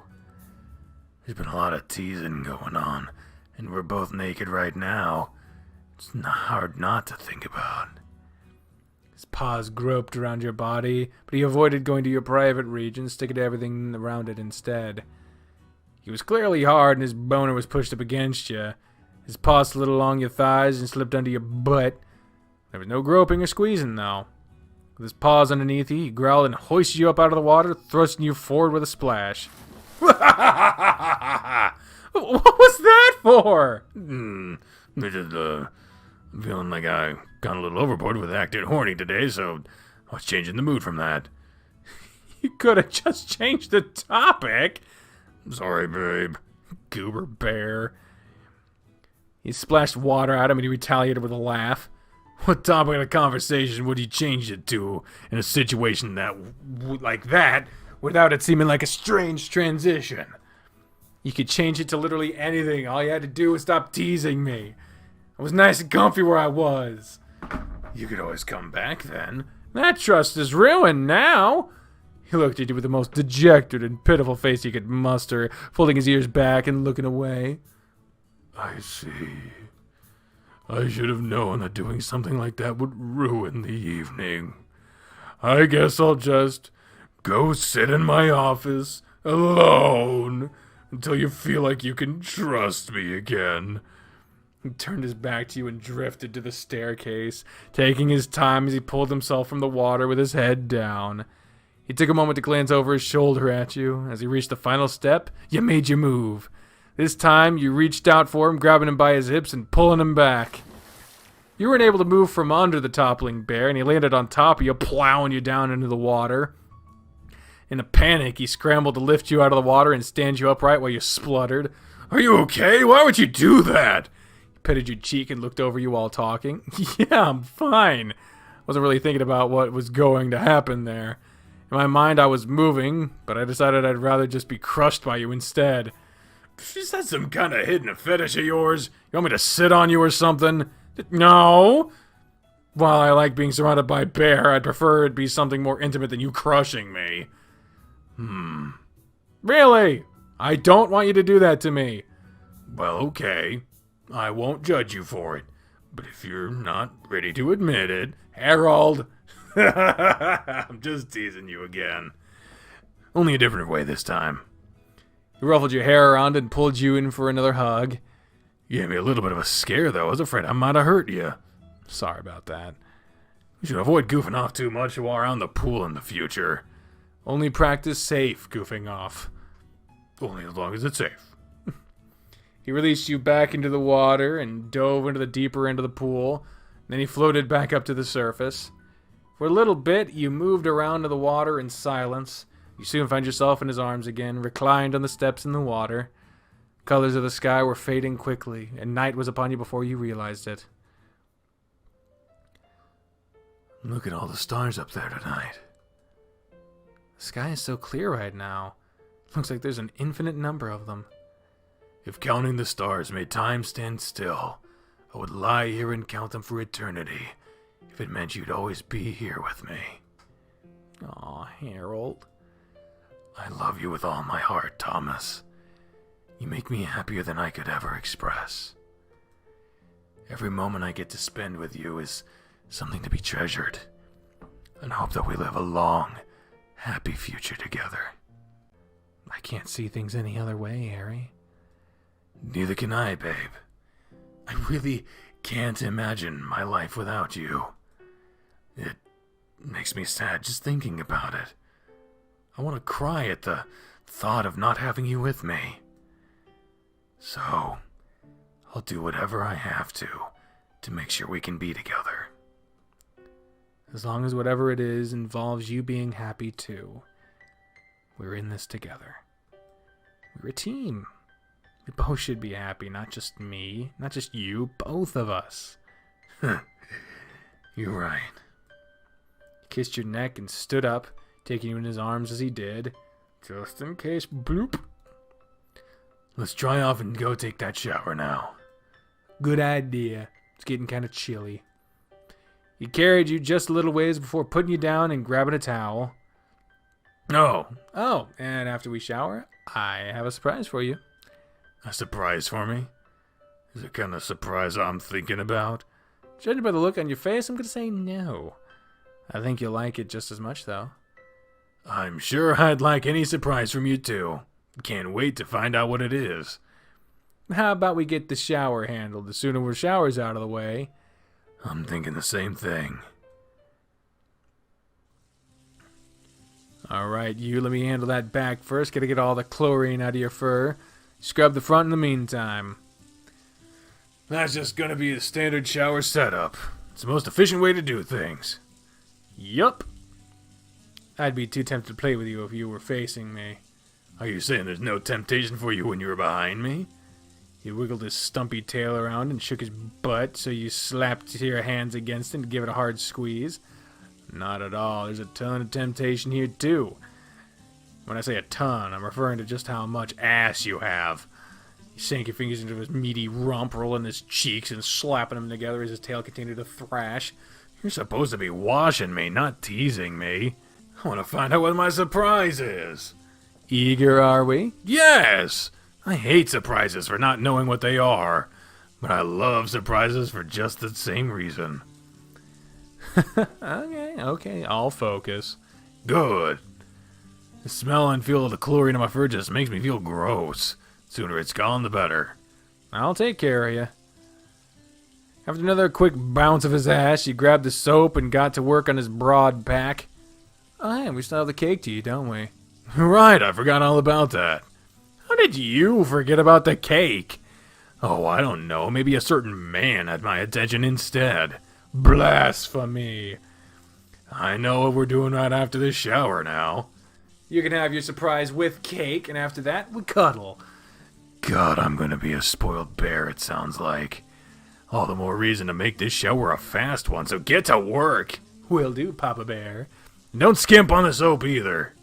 There's been a lot of teasing going on, and we're both naked right now. It's hard not to think about. His paws groped around your body, but he avoided going to your private region, sticking to everything around it instead. He was clearly hard, and his boner was pushed up against you. His paws slid along your thighs and slipped under your butt. There was no groping or squeezing, though. With his paws underneath you, he growled and hoisted you up out of the water, thrusting you forward with a splash. What was that for? I'm feeling like I got a little overboard with acting horny today, so I was changing the mood from that. You could have just changed the topic. Sorry, babe. Goober bear. He splashed water at him and he retaliated with a laugh. What topic of the conversation would you change it to in a situation like that without it seeming like a strange transition? You could change it to literally anything. All you had to do was stop teasing me. I was nice and comfy where I was. You could always come back then. That trust is ruined now. He looked at you with the most dejected and pitiful face he could muster, folding his ears back and looking away. I see. I should have known that doing something like that would ruin the evening. I guess I'll just go sit in my office alone until you feel like you can trust me again. He turned his back to you and drifted to the staircase, taking his time as he pulled himself from the water with his head down. He took a moment to glance over his shoulder at you. As he reached the final step, you made your move. This time, you reached out for him, grabbing him by his hips and pulling him back. You weren't able to move from under the toppling bear, and he landed on top of you, plowing you down into the water. In a panic, he scrambled to lift you out of the water and stand you upright while you spluttered. Are you okay? Why would you do that? He petted your cheek and looked over you while talking. Yeah, I'm fine. Wasn't really thinking about what was going to happen there. In my mind, I was moving, but I decided I'd rather just be crushed by you instead. Is that some kind of hidden fetish of yours? You want me to sit on you or something? No. While I like being surrounded by bear, I'd prefer it be something more intimate than you crushing me. Really? I don't want you to do that to me. Well, okay. I won't judge you for it. But if you're not ready to admit it... Harold! I'm just teasing you again. Only a different way this time. He ruffled your hair around and pulled you in for another hug. You gave me a little bit of a scare, though. I was afraid I might have hurt you. Sorry about that. You should avoid goofing off too much while around the pool in the future. Only practice safe goofing off. Only as long as it's safe. He released you back into the water and dove into the deeper end of the pool. Then he floated back up to the surface. For a little bit, you moved around in the water in silence. You soon found yourself in his arms again, reclined on the steps in the water. Colors of the sky were fading quickly, and night was upon you before you realized it. Look at all the stars up there tonight. The sky is so clear right now. Looks like there's an infinite number of them. If counting the stars made time stand still, I would lie here and count them for eternity, if it meant you'd always be here with me. Aw, Harold. I love you with all my heart, Thomas. You make me happier than I could ever express. Every moment I get to spend with you is something to be treasured, and I hope that we live a long, happy future together. I can't see things any other way, Harry. Neither can I, babe. I really can't imagine my life without you. It makes me sad just thinking about it. I want to cry at the thought of not having you with me. So, I'll do whatever I have to make sure we can be together. As long as whatever it is involves you being happy too. We're in this together. We're a team. We both should be happy, not just me, not just you, both of us. You're right. He kissed your neck and stood up, taking you in his arms as he did, just in case. Bloop. Let's dry off and go take that shower now. Good idea. It's getting kind of chilly. He carried you just a little ways before putting you down and grabbing a towel. Oh, and after we shower, I have a surprise for you. A surprise for me? Is it kind of surprise I'm thinking about? Judging by the look on your face, I'm going to say no. I think you'll like it just as much, though. I'm sure I'd like any surprise from you, too. Can't wait to find out what it is. How about we get the shower handled? The sooner our shower's out of the way. I'm thinking the same thing. Alright, you let me handle that back first. Gotta get all the chlorine out of your fur. Scrub the front in the meantime. That's just gonna be the standard shower setup. It's the most efficient way to do things. Yup. I'd be too tempted to play with you if you were facing me. Are you saying there's no temptation for you when you're behind me? He wiggled his stumpy tail around and shook his butt, so you slapped your hands against him to give it a hard squeeze. Not at all. There's a ton of temptation here, too. When I say a ton, I'm referring to just how much ass you have. You sank your fingers into his meaty rump, rolling his cheeks and slapping them together as his tail continued to thrash. You're supposed to be washing me, not teasing me. I want to find out what my surprise is. Eager, are we? Yes! I hate surprises for not knowing what they are, but I love surprises for just the same reason. Okay, I'll focus. Good. The smell and feel of the chlorine in my fur just makes me feel gross. Sooner it's gone, the better. I'll take care of you. After another quick bounce of his ass, you grabbed the soap and got to work on his broad back. Oh, yeah, we still have the cake to eat, don't we? Right, I forgot all about that. How did you forget about the cake? Oh, I don't know. Maybe a certain man had my attention instead. Blasphemy. I know what we're doing right after this shower now. You can have your surprise with cake, and after that, we cuddle. God, I'm gonna be a spoiled bear, it sounds like. All the more reason to make this shower a fast one, so get to work. Will do, Papa Bear. Don't skimp on the soap either.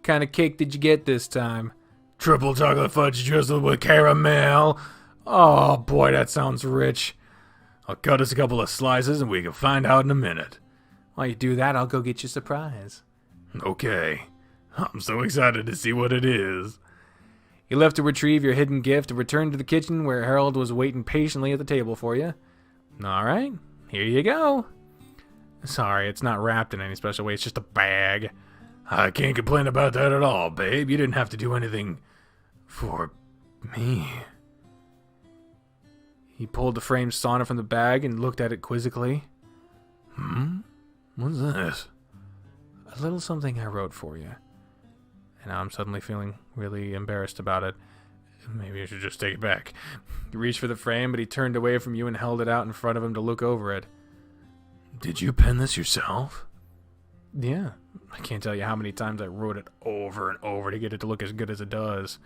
Kind of cake did you get this time? Triple chocolate fudge drizzled with caramel. Oh boy, that sounds rich. I'll cut us a couple of slices and we can find out in a minute. While you do that, I'll go get you a surprise. Okay. I'm so excited to see what it is. You left to retrieve your hidden gift and returned to the kitchen where Harold was waiting patiently at the table for you. Alright, here you go. Sorry, it's not wrapped in any special way, it's just a bag. I can't complain about that at all, babe. You didn't have to do anything for me. He pulled the framed sauna from the bag and looked at it quizzically. What's this? A little something I wrote for you. And now I'm suddenly feeling really embarrassed about it. Maybe I should just take it back. He reached for the frame, but he turned away from you and held it out in front of him to look over it. Did you pen this yourself? Yeah. I can't tell you how many times I wrote it over and over to get it to look as good as it does.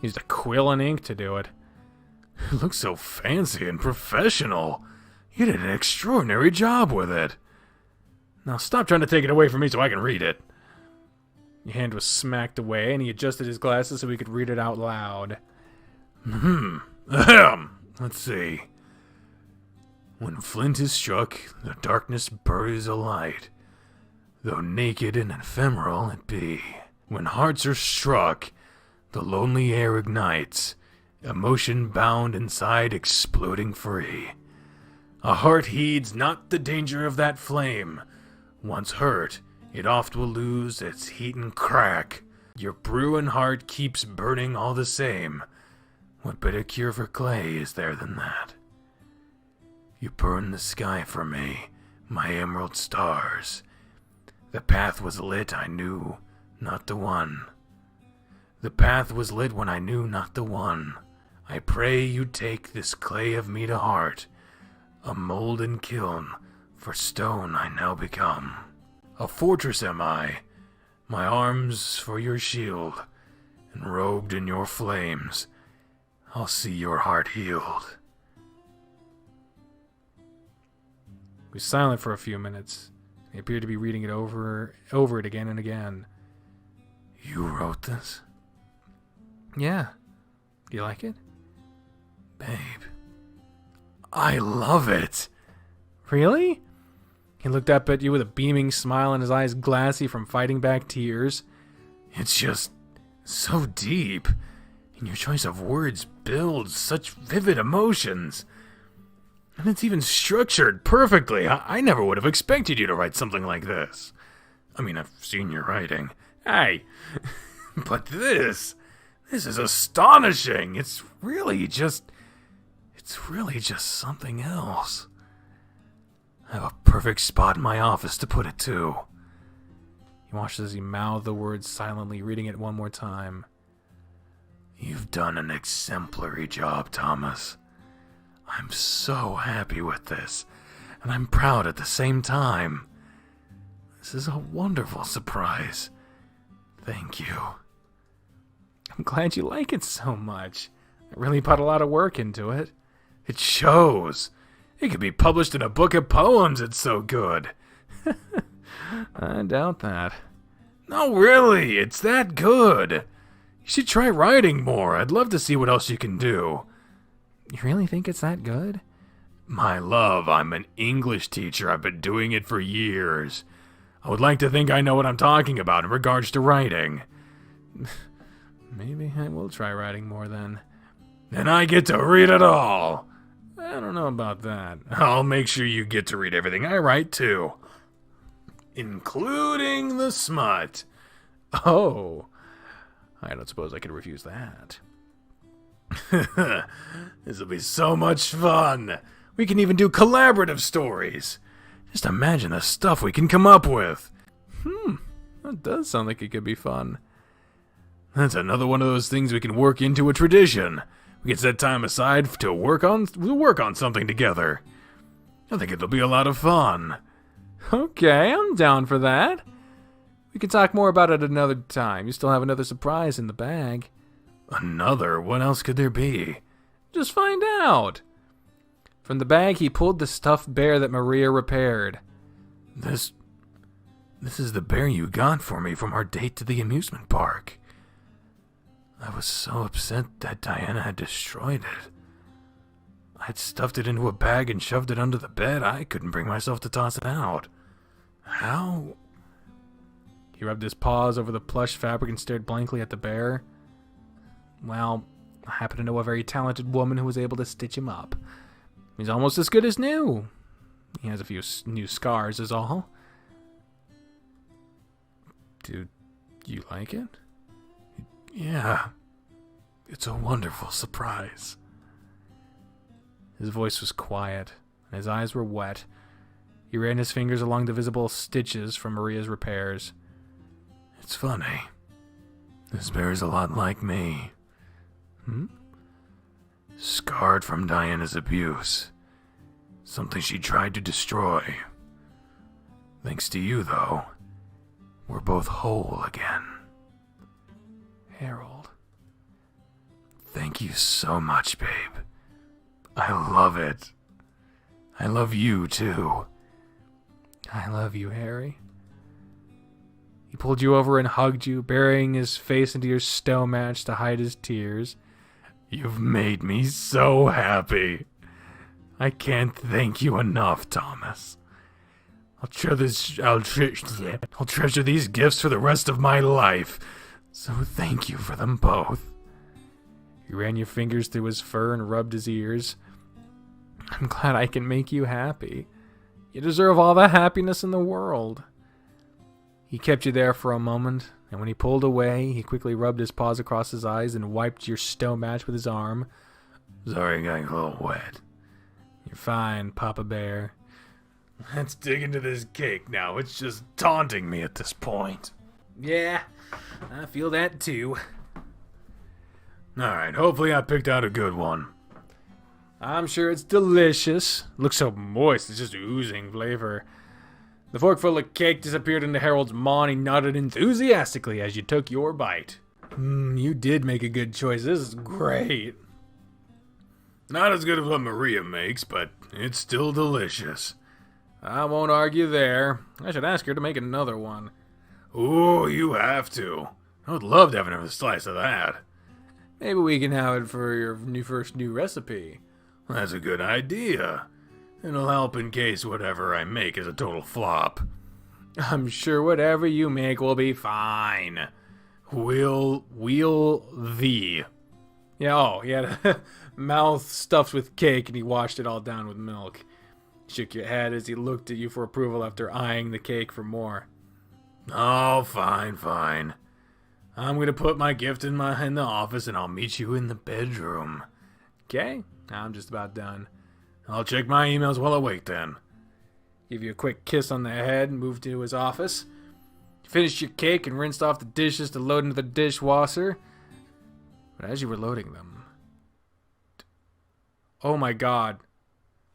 Used a quill and ink to do it. It looks so fancy and professional. You did an extraordinary job with it. Now stop trying to take it away from me so I can read it. Your hand was smacked away, and he adjusted his glasses so he could read it out loud. Let's see. When flint is struck, the darkness buries a light. Though naked and ephemeral it be. When hearts are struck, the lonely air ignites, emotion bound inside exploding free. A heart heeds not the danger of that flame. Once hurt, it oft will lose its heat and crack. Your brewing heart keeps burning all the same. What better cure for clay is there than that? You burned the sky for me, my emerald stars. The path was lit, I knew, not the one. The path was lit when I knew not the one. I pray you take this clay of me to heart, a molten kiln, for stone I now become. A fortress am I, my arms for your shield, and robed in your flames, I'll see your heart healed. He was silent for a few minutes. He appeared to be reading it over it again and again. You wrote this? Yeah. Do you like it? Babe, I love it. Really? He looked up at you with a beaming smile and his eyes glassy from fighting back tears. It's just so deep, and your choice of words builds such vivid emotions. And it's even structured perfectly. I never would have expected you to write something like this. I mean, I've seen your writing. Hey, but this is astonishing. It's really just something else. I have a perfect spot in my office to put it too. He watched as he mouthed the words silently, reading it one more time. You've done an exemplary job, Thomas. I'm so happy with this, and I'm proud at the same time. This is a wonderful surprise. Thank you. I'm glad you like it so much. I really put a lot of work into it. It shows. It could be published in a book of poems, it's so good. I doubt that. No, really, it's that good. You should try writing more. I'd love to see what else you can do. You really think it's that good? My love, I'm an English teacher. I've been doing it for years. I would like to think I know what I'm talking about in regards to writing. Maybe I will try writing more then. Then I get to read it all. I don't know about that. I'll make sure you get to read everything I write too. Including the smut. Oh. I don't suppose I could refuse that. This'll be so much fun. We can even do collaborative stories. Just imagine the stuff we can come up with. That does sound like it could be fun. That's another one of those things we can work into a tradition. We can set time aside to work on something together. I think it'll be a lot of fun. Okay, I'm down for that. We can talk more about it another time. You still have another surprise in the bag. Another? What else could there be? Just find out. From the bag, he pulled the stuffed bear that Maria repaired. This is the bear you got for me from our date to the amusement park. I was so upset that Diana had destroyed it. I had stuffed it into a bag and shoved it under the bed. I couldn't bring myself to toss it out. How? He rubbed his paws over the plush fabric and stared blankly at the bear. Well, I happen to know a very talented woman who was able to stitch him up. He's almost as good as new. He has a few new scars is all. Do you like it? Yeah. It's a wonderful surprise. His voice was quiet, and his eyes were wet. He ran his fingers along the visible stitches from Maria's repairs. It's funny. This bear's a lot like me. Scarred from Diana's abuse. Something she tried to destroy. Thanks to you, though, we're both whole again. Harold. Thank you so much, babe. I love it. I love you, too. I love you, Harry. He pulled you over and hugged you, burying his face into your stone match to hide his tears. You've made me so happy. I can't thank you enough, Thomas. I'll treasure these gifts for the rest of my life, so thank you for them both. You ran your fingers through his fur and rubbed his ears. I'm glad I can make you happy. You deserve all the happiness in the world. He kept you there for a moment, And when he pulled away, he quickly rubbed his paws across his eyes and wiped your stone match with his arm. Sorry, getting a little wet. You're fine, Papa Bear. Let's dig into this cake now. It's just taunting me at this point. Yeah, I feel that too. Alright, hopefully I picked out a good one. I'm sure it's delicious. Looks so moist, it's just oozing flavor. The forkful of cake disappeared into Harold's maw and he nodded enthusiastically as you took your bite. You did make a good choice. This is great. Not as good as what Maria makes, but it's still delicious. I won't argue there. I should ask her to make another one. Ooh, you have to. I would love to have another slice of that. Maybe we can have it for your first new recipe. That's a good idea. It'll help in case whatever I make is a total flop. I'm sure whatever you make will be fine. Wheel thee. Yeah, oh, he had a mouth stuffed with cake and he washed it all down with milk. He shook your head as he looked at you for approval after eyeing the cake for more. Oh, fine. I'm gonna put my gift in the office and I'll meet you in the bedroom. Okay, I'm just about done. I'll check my emails while I wait then. Give you a quick kiss on the head and moved to his office. You finished your cake and rinsed off the dishes to load into the dishwasher. But as you were loading them... Oh my god.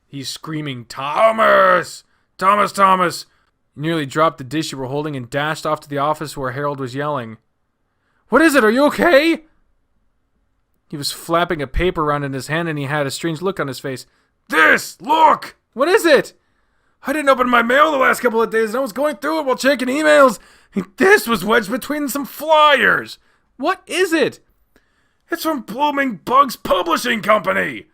He's screaming, Thomas! Thomas! You nearly dropped the dish you were holding and dashed off to the office where Harold was yelling. What is it? Are you okay? He was flapping a paper around in his hand and he had a strange look on his face. This! Look! What is it? I didn't open my mail the last couple of days and I was going through it while checking emails. This was wedged between some flyers. What is it? It's from Blooming Bugs Publishing Company.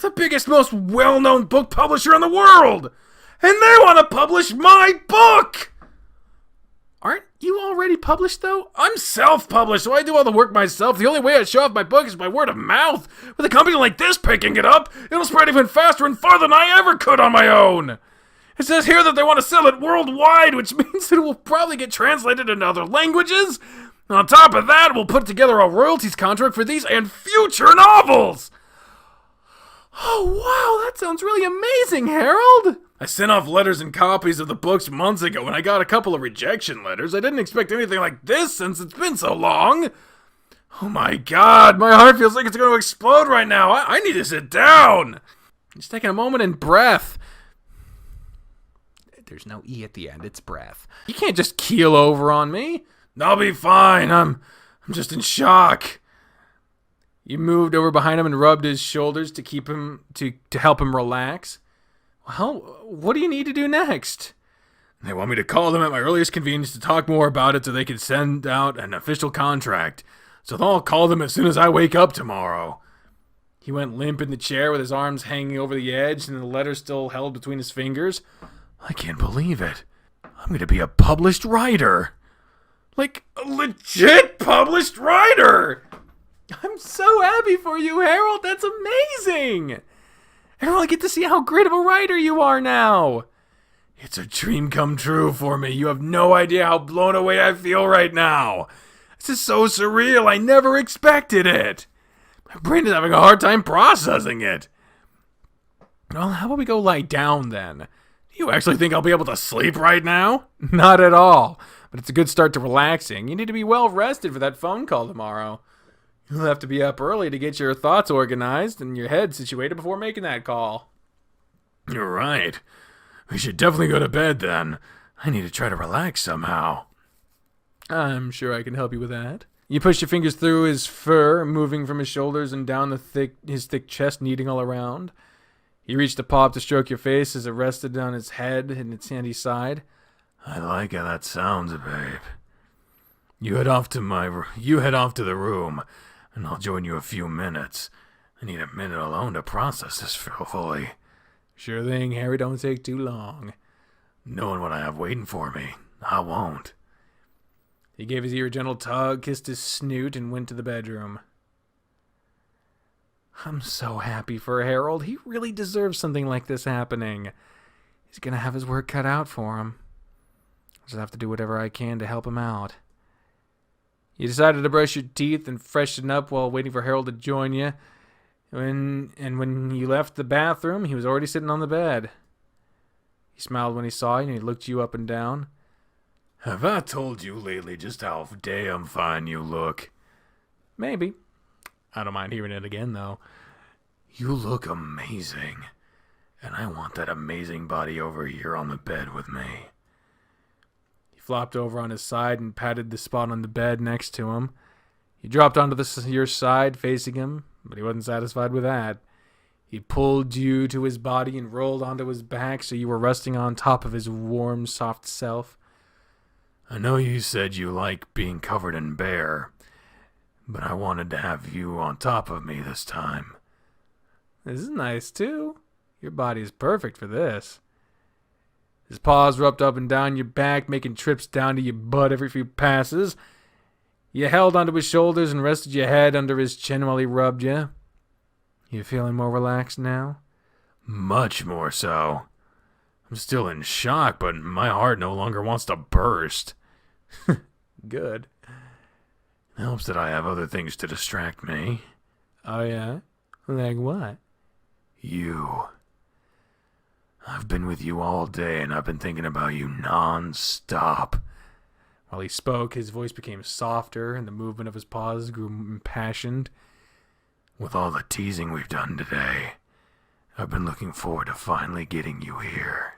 The biggest, most well-known book publisher in the world. And they want to publish my book! Aren't you already published, though? I'm self-published, so I do all the work myself. The only way I show off my book is by word of mouth. With a company like this picking it up, it'll spread even faster and farther than I ever could on my own. It says here that they want to sell it worldwide, which means it will probably get translated into other languages. And on top of that, we'll put together a royalties contract for these and future novels. Oh, wow, that sounds really amazing, Harold. I sent off letters and copies of the books months ago, and I got a couple of rejection letters. I didn't expect anything like this since it's been so long. Oh my god, my heart feels like it's going to explode right now. I need to sit down. Just taking a moment and breath. There's no E at the end, it's breath. You can't just keel over on me. I'll be fine. I'm just in shock. You moved over behind him and rubbed his shoulders to keep him to help him relax. Well, what do you need to do next? They want me to call them at my earliest convenience to talk more about it so they can send out an official contract. So I'll call them as soon as I wake up tomorrow. He went limp in the chair with his arms hanging over the edge and the letter still held between his fingers. I can't believe it. I'm going to be a published writer. Like, a legit published writer! I'm so happy for you, Harold. That's amazing. Harold, I get to see how great of a writer you are now. It's a dream come true for me. You have no idea how blown away I feel right now. This is so surreal. I never expected it. My brain is having a hard time processing it. Well, how about we go lie down then? Do you actually think I'll be able to sleep right now? Not at all. But it's a good start to relaxing. You need to be well rested for that phone call tomorrow. You'll have to be up early to get your thoughts organized and your head situated before making that call. You're right. We should definitely go to bed then. I need to try to relax somehow. I'm sure I can help you with that. You push your fingers through his fur, moving from his shoulders and down his thick chest, kneading all around. You reached a paw up to stroke your face as it rested on his head and its handy side. I like how that sounds, babe. You head off to the room, and I'll join you a few minutes. I need a minute alone to process this fully. Sure thing, Harry. Don't take too long. Knowing what I have waiting for me, I won't. He gave his ear a gentle tug, kissed his snoot, and went to the bedroom. I'm so happy for Harold. He really deserves something like this happening. He's gonna have his work cut out for him. I just have to do whatever I can to help him out. You decided to brush your teeth and freshen up while waiting for Harold to join you. When you left the bathroom, he was already sitting on the bed. He smiled when he saw you, and he looked you up and down. Have I told you lately just how damn fine you look? Maybe. I don't mind hearing it again, though. You look amazing. And I want that amazing body over here on the bed with me. He flopped over on his side and patted the spot on the bed next to him. You dropped onto your side, facing him, but he wasn't satisfied with that. He pulled you to his body and rolled onto his back so you were resting on top of his warm, soft self. I know you said you like being covered in bear, but I wanted to have you on top of me this time. This is nice, too. Your body is perfect for this. His paws rubbed up and down your back, making trips down to your butt every few passes. You held onto his shoulders and rested your head under his chin while he rubbed you. You feeling more relaxed now? Much more so. I'm still in shock, but my heart no longer wants to burst. Good. It helps that I have other things to distract me. Oh, yeah? Like what? You. I've been with you all day, and I've been thinking about you non-stop. While he spoke, his voice became softer, and the movement of his paws grew impassioned. With all the teasing we've done today, I've been looking forward to finally getting you here.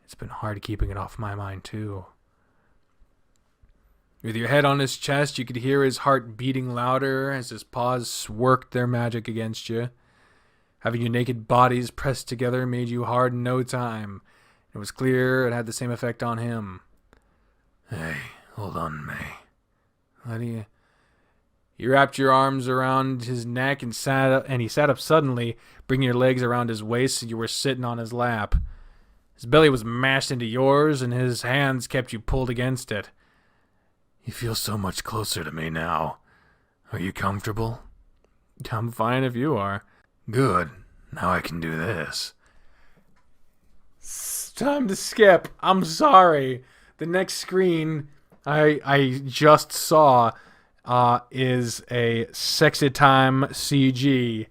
It's been hard keeping it off my mind, too. With your head on his chest, you could hear his heart beating louder as his paws worked their magic against you. Having your naked bodies pressed together made you hard in no time. It was clear it had the same effect on him. Hey, hold on, May. How do you... You wrapped your arms around his neck and he sat up suddenly, bringing your legs around his waist so you were sitting on his lap. His belly was mashed into yours, and his hands kept you pulled against it. You feel so much closer to me now. Are you comfortable? I'm fine if you are. Good. Now I can do this. It's time to skip. I'm sorry. The next screen I just saw is a sexy time CG,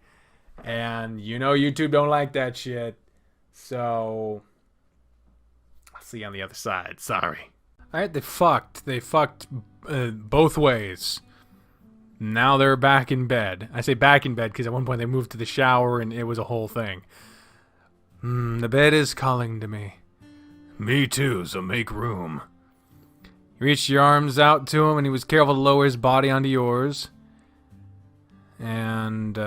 and you know YouTube don't like that shit, so I'll see you on the other side. Sorry. Alright, they fucked both ways. Now they're back in bed. I say back in bed because at one point they moved to the shower and it was a whole thing. The bed is calling to me. Me too, so make room. You reached your arms out to him, and he was careful to lower his body onto yours. And,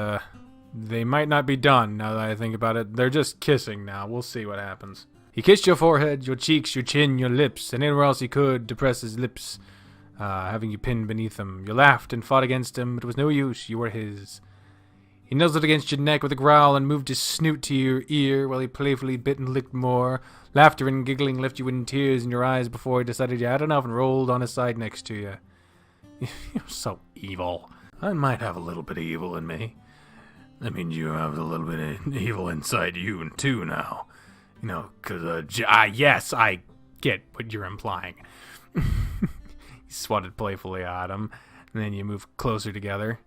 they might not be done, now that I think about it. They're just kissing now. We'll see what happens. He kissed your forehead, your cheeks, your chin, your lips, and anywhere else he could to press his lips, having you pinned beneath him. You laughed and fought against him, but it was no use. You were his. He nuzzled against your neck with a growl and moved his snoot to your ear while he playfully bit and licked more. Laughter and giggling left you in tears in your eyes before he decided you had enough and rolled on his side next to you. You're so evil. I might have a little bit of evil in me. I mean, you have a little bit of evil inside you too now. You know, because, yes, I get what you're implying. You swatted playfully at him, and then you moved closer together.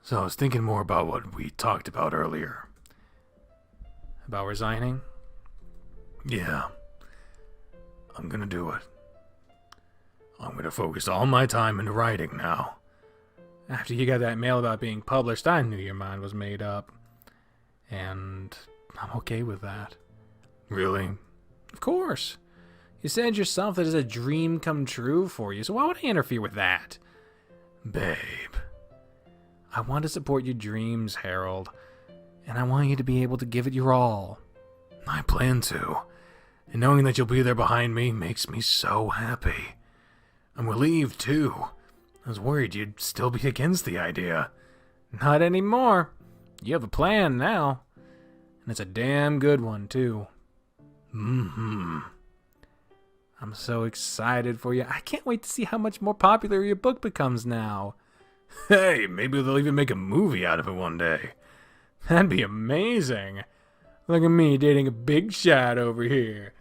So I was thinking more about what we talked about earlier. About resigning? Yeah. I'm gonna do it. I'm gonna focus all my time into writing now. After you got that mail about being published, I knew your mind was made up. And I'm okay with that. Really? Of course. You said yourself that it's a dream come true for you, so why would I interfere with that? Babe. I want to support your dreams, Harold. And I want you to be able to give it your all. I plan to. And knowing that you'll be there behind me makes me so happy. I'm relieved, too. I was worried you'd still be against the idea. Not anymore. You have a plan now. And it's a damn good one, too. Mm-hmm. I'm so excited for you. I can't wait to see how much more popular your book becomes now. Hey, maybe they'll even make a movie out of it one day. That'd be amazing. Look at me dating a big shot over here.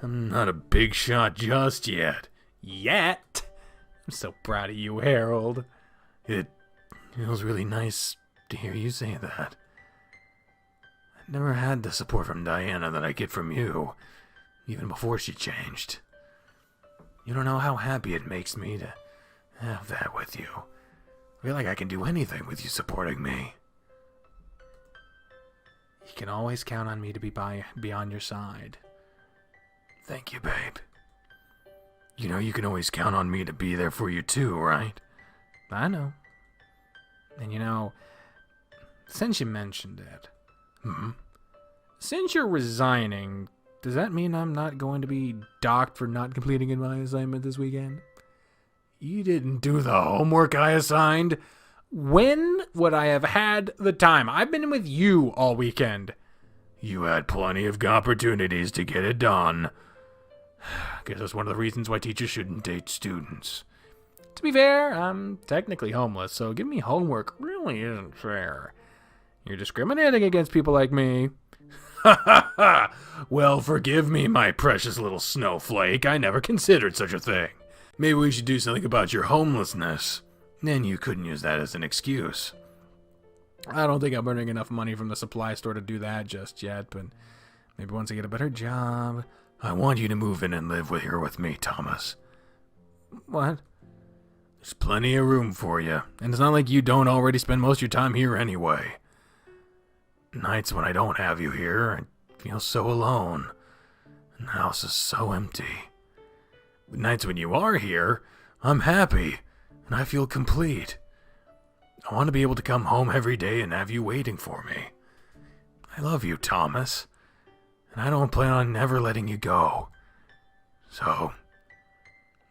I'm not a big shot just yet. Yet? I'm so proud of you, Harold. It feels really nice to hear you say that. I never had the support from Diana that I get from you, even before she changed. You don't know how happy it makes me to have that with you. I feel like I can do anything with you supporting me. You can always count on me to be on your side. Thank you, babe. You know you can always count on me to be there for you too, right? I know. And you know, since you mentioned it, since you're resigning, does that mean I'm not going to be docked for not completing my assignment this weekend? You didn't do the homework I assigned? When would I have had the time? I've been with you all weekend. You had plenty of opportunities to get it done. Guess that's one of the reasons why teachers shouldn't date students. To be fair, I'm technically homeless, so giving me homework really isn't fair. You're discriminating against people like me. Ha ha ha! Well, forgive me, my precious little snowflake. I never considered such a thing. Maybe we should do something about your homelessness. Then you couldn't use that as an excuse. I don't think I'm earning enough money from the supply store to do that just yet, but maybe once I get a better job. I want you to move in and live here with me, Thomas. What? There's plenty of room for you, and it's not like you don't already spend most of your time here anyway. Nights when I don't have you here, I feel so alone, and the house is so empty. But nights when you are here, I'm happy, and I feel complete. I want to be able to come home every day and have you waiting for me. I love you, Thomas, and I don't plan on never letting you go. So,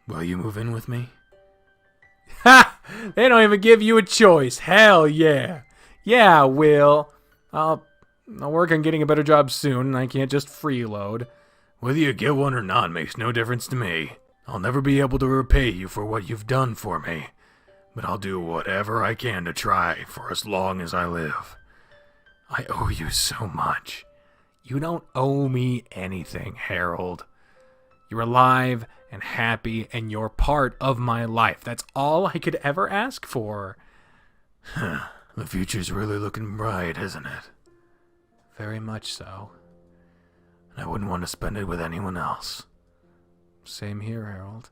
will you move in with me? Ha! They don't even give you a choice. Hell yeah. Yeah, I will. I'll work on getting a better job soon, and I can't just freeload. Whether you get one or not makes no difference to me. I'll never be able to repay you for what you've done for me, but I'll do whatever I can to try for as long as I live. I owe you so much. You don't owe me anything, Harold. You're alive and happy, and you're part of my life. That's all I could ever ask for. The future's really looking bright, isn't it? Very much so. And I wouldn't want to spend it with anyone else. Same here, Harold.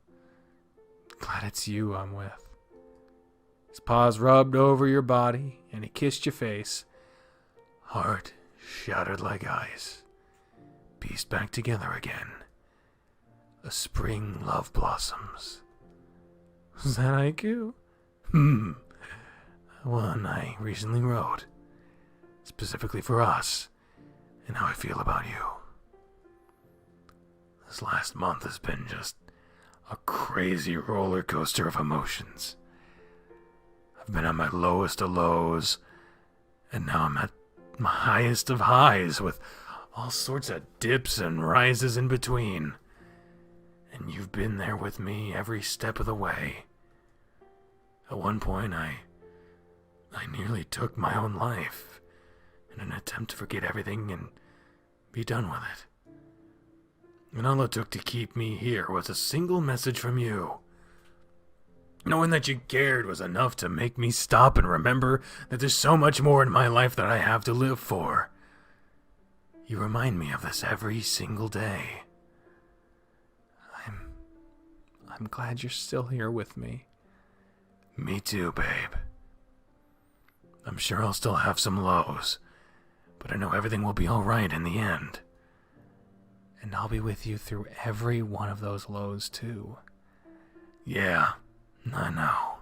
Glad it's you I'm with. His paws rubbed over your body, and he kissed your face. Heart shattered like ice. Pieced back together again. A spring love blossoms. Was that haiku? One I recently wrote. Specifically for us. And how I feel about you. This last month has been just a crazy roller coaster of emotions. I've been at my lowest of lows, and now I'm at my highest of highs with all sorts of dips and rises in between. And you've been there with me every step of the way. At one point, I nearly took my own life in an attempt to forget everything and be done with it. And all it took to keep me here was a single message from you. Knowing that you cared was enough to make me stop and remember that there's so much more in my life that I have to live for. You remind me of this every single day. I'm glad you're still here with me. Me too, babe. I'm sure I'll still have some lows, but I know everything will be alright in the end. And I'll be with you through every one of those lows, too. Yeah, I know.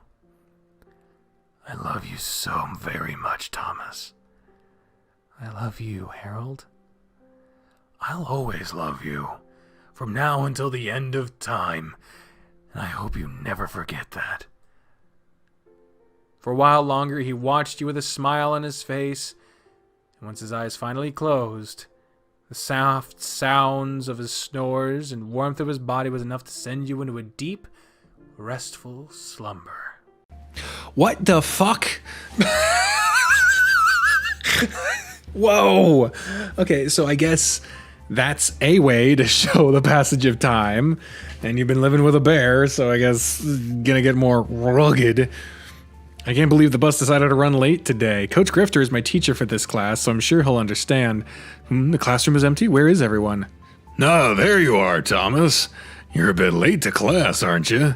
I love you so very much, Thomas. I love you, Harold. I'll always love you, from now until the end of time, and I hope you never forget that. For a while longer, he watched you with a smile on his face, and once his eyes finally closed, the soft sounds of his snores and warmth of his body was enough to send you into a deep, restful slumber. What the fuck? Whoa! Okay, so I guess that's a way to show the passage of time. And you've been living with a bear, so I guess it's gonna get more rugged. I can't believe the bus decided to run late today. Coach Grifter is my teacher for this class, so I'm sure he'll understand. The classroom is empty. Where is everyone? No, there you are, Thomas. You're a bit late to class, aren't you?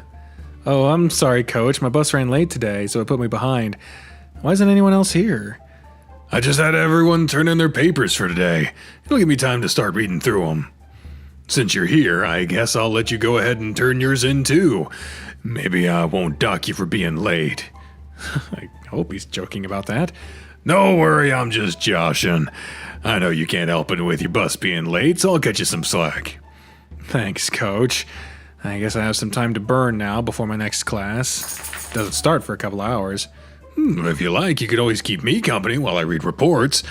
Oh, I'm sorry, Coach. My bus ran late today, so it put me behind. Why isn't anyone else here? I just had everyone turn in their papers for today. It'll give me time to start reading through them. Since you're here, I guess I'll let you go ahead and turn yours in too. Maybe I won't dock you for being late. I hope he's joking about that. No worry, I'm just joshing. I know you can't help it with your bus being late, so I'll cut you some slack. Thanks, Coach. I guess I have some time to burn now before my next class. Doesn't start for a couple hours. If you like, you could always keep me company while I read reports.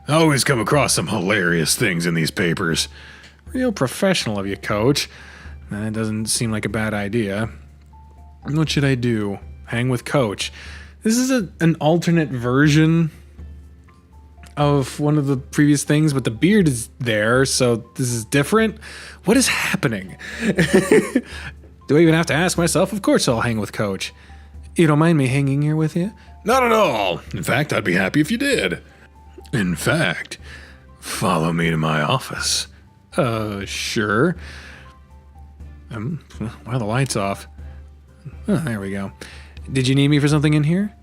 I always come across some hilarious things in these papers. Real professional of you, Coach. That doesn't seem like a bad idea. What should I do? Hang with Coach. This is an alternate version of one of the previous things, but the beard is there, so this is different. What is happening? Do I even have to ask myself? Of course I'll hang with Coach. You don't mind me hanging here with you? Not at all. In fact, I'd be happy if you did. In fact, follow me to my office. Sure. Why are the lights off? Oh, there we go. Did you need me for something in here?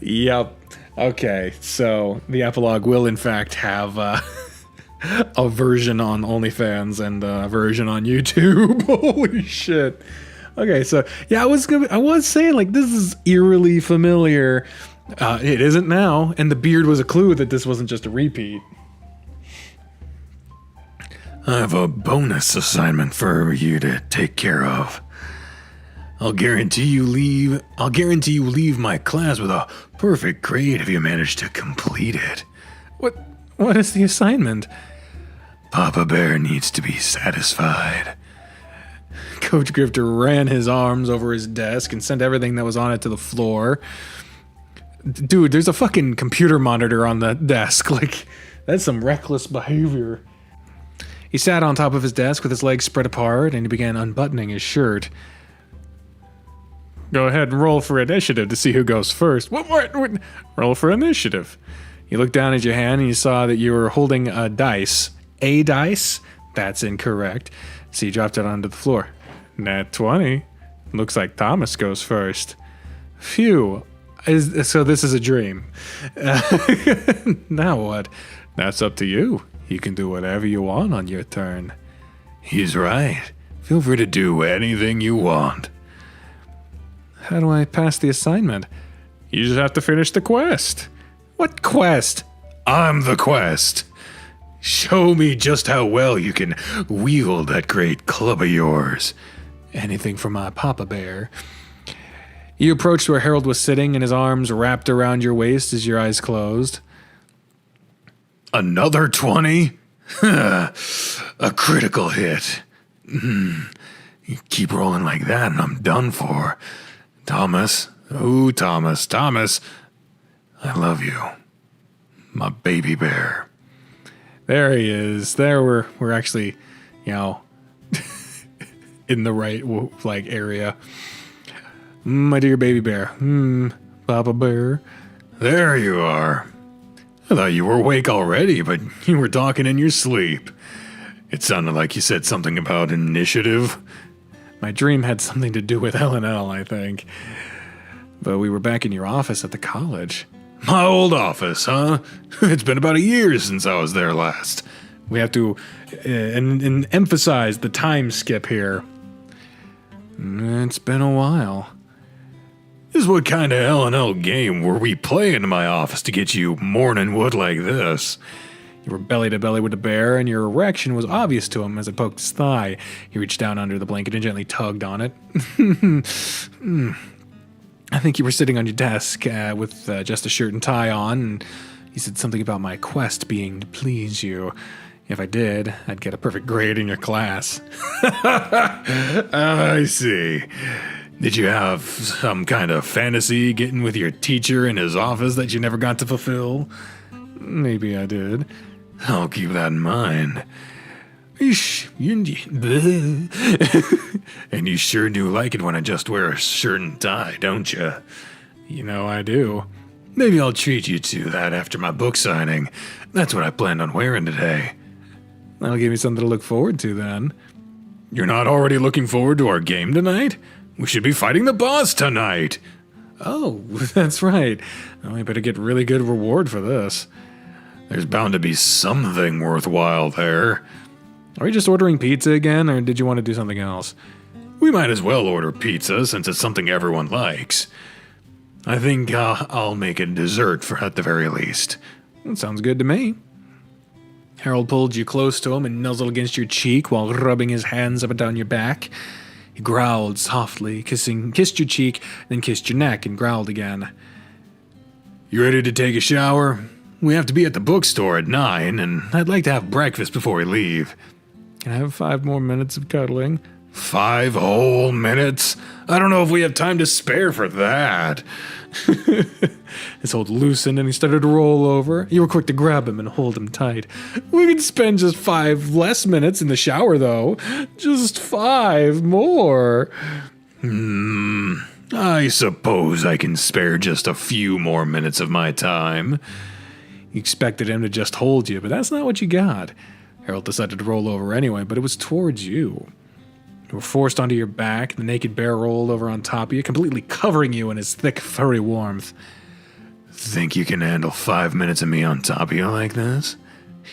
Yep. Okay, so the epilogue will in fact have a version on OnlyFans and a version on YouTube. Holy shit. Okay, so yeah, I was saying like this is eerily familiar. It isn't now, and the beard was a clue that this wasn't just a repeat. I have a bonus assignment for you to take care of. I'll guarantee you leave my class with a perfect grade if you manage to complete it. What is the assignment? Papa Bear needs to be satisfied. Coach Grifter ran his arms over his desk and sent everything that was on it to the floor. Dude, there's a fucking computer monitor on the desk. Like, that's some reckless behavior. He sat on top of his desk with his legs spread apart, and he began unbuttoning his shirt. Go ahead and roll for initiative to see who goes first. What? Roll for initiative. You looked down at your hand, and you saw that you were holding a dice. A dice? That's incorrect. So you dropped it onto the floor. Nat 20. Looks like Thomas goes first. Phew. So this is a dream. Now what? That's up to you. You can do whatever you want on your turn. He's right. Feel free to do anything you want. How do I pass the assignment? You just have to finish the quest. What quest? I'm the quest. Show me just how well you can wield that great club of yours. Anything for my Papa Bear. You approached where Harold was sitting, and his arms wrapped around your waist as your eyes closed. Another 20? A critical hit. You keep rolling like that and I'm done for. Thomas. Oh, Thomas. I love you. My baby bear. There he is. There we're actually, in the right, area. My dear baby bear. Papa Bear. There you are. I thought you were awake already, but you were talking in your sleep. It sounded like you said something about initiative. My dream had something to do with L&L, I think. But we were back in your office at the college. My old office, huh? It's been about a year since I was there last. We have to and emphasize the time skip here. It's been a while. Is what kind of L&L game were we playing in my office to get you morning wood like this? You were belly to belly with the bear, and your erection was obvious to him as it poked his thigh. He reached down under the blanket and gently tugged on it. I think you were sitting on your desk with just a shirt and tie on, and you said something about my quest being to please you. If I did, I'd get a perfect grade in your class. I see. Did you have some kind of fantasy getting with your teacher in his office that you never got to fulfill? Maybe I did. I'll keep that in mind. And you sure do like it when I just wear a shirt and tie, don't you? You know I do. Maybe I'll treat you to that after my book signing. That's what I planned on wearing today. That'll give me something to look forward to then. You're not already looking forward to our game tonight? We should be fighting the boss tonight. Oh, that's right. Well, I better get really good reward for this. There's bound to be something worthwhile there. Are we just ordering pizza again, or did you want to do something else? We might as well order pizza since it's something everyone likes. I think I'll make a dessert for at the very least. That sounds good to me. Harold pulled you close to him and nuzzled against your cheek while rubbing his hands up and down your back. He growled softly, kissed your cheek, then kissed your neck and growled again. You ready to take a shower? We have to be at the bookstore at 9, and I'd like to have breakfast before we leave. Can I have 5 more minutes of cuddling? 5 whole minutes? I don't know if we have time to spare for that. His hold loosened and he started to roll over. You were quick to grab him and hold him tight. We could spend just 5 less minutes in the shower, though. Just 5 more. I suppose I can spare just a few more minutes of my time. You expected him to just hold you, but that's not what you got. Harold decided to roll over anyway, but it was towards you. You were forced onto your back, the naked bear rolled over on top of you, completely covering you in his thick, furry warmth. Think you can handle 5 minutes of me on top of you like this?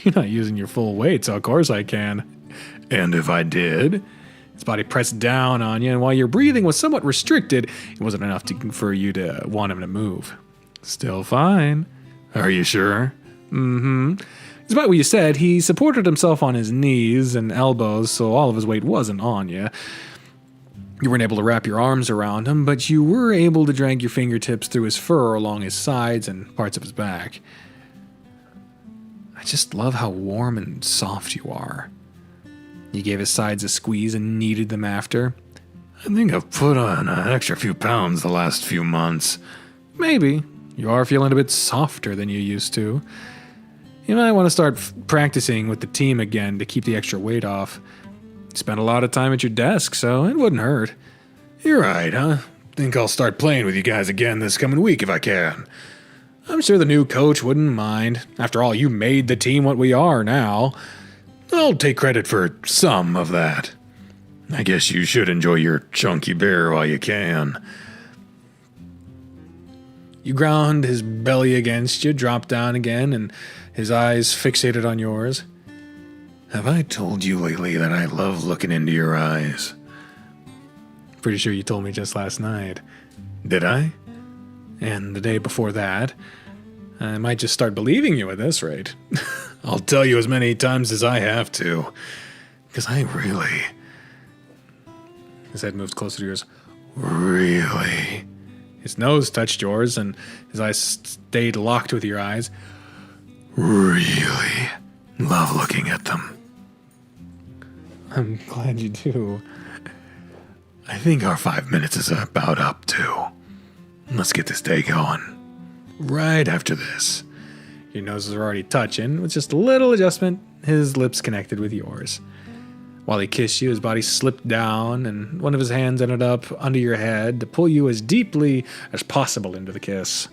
You're not using your full weight, so of course I can. And if I did? His body pressed down on you, and while your breathing was somewhat restricted, it wasn't enough for you to want him to move. Still fine. Are you sure? Mm-hmm. Despite what you said, he supported himself on his knees and elbows, so all of his weight wasn't on you. You weren't able to wrap your arms around him, but you were able to drag your fingertips through his fur along his sides and parts of his back. I just love how warm and soft you are. You gave his sides a squeeze and kneaded them after. I think I've put on an extra few pounds the last few months. Maybe. You are feeling a bit softer than you used to. You might want to start practicing with the team again to keep the extra weight off. You spent a lot of time at your desk, so it wouldn't hurt. You're right, huh? Think I'll start playing with you guys again this coming week if I can. I'm sure the new coach wouldn't mind. After all, you made the team what we are now. I'll take credit for some of that. I guess you should enjoy your chunky bear while you can. You ground his belly against you, dropped down again, and his eyes fixated on yours. Have I told you lately that I love looking into your eyes? Pretty sure you told me just last night. Did I? And the day before that. I might just start believing you at this rate. I'll tell you as many times as I have to. Because I really... His head moved closer to yours. Really? His nose touched yours, and his eyes stayed locked with your eyes. Really love looking at them. I'm glad you do. I think our 5 minutes is about up, too. Let's get this day going. Right after this. Your noses are already touching. With just a little adjustment, his lips connected with yours. While he kissed you, his body slipped down, and one of his hands ended up under your head to pull you as deeply as possible into the kiss.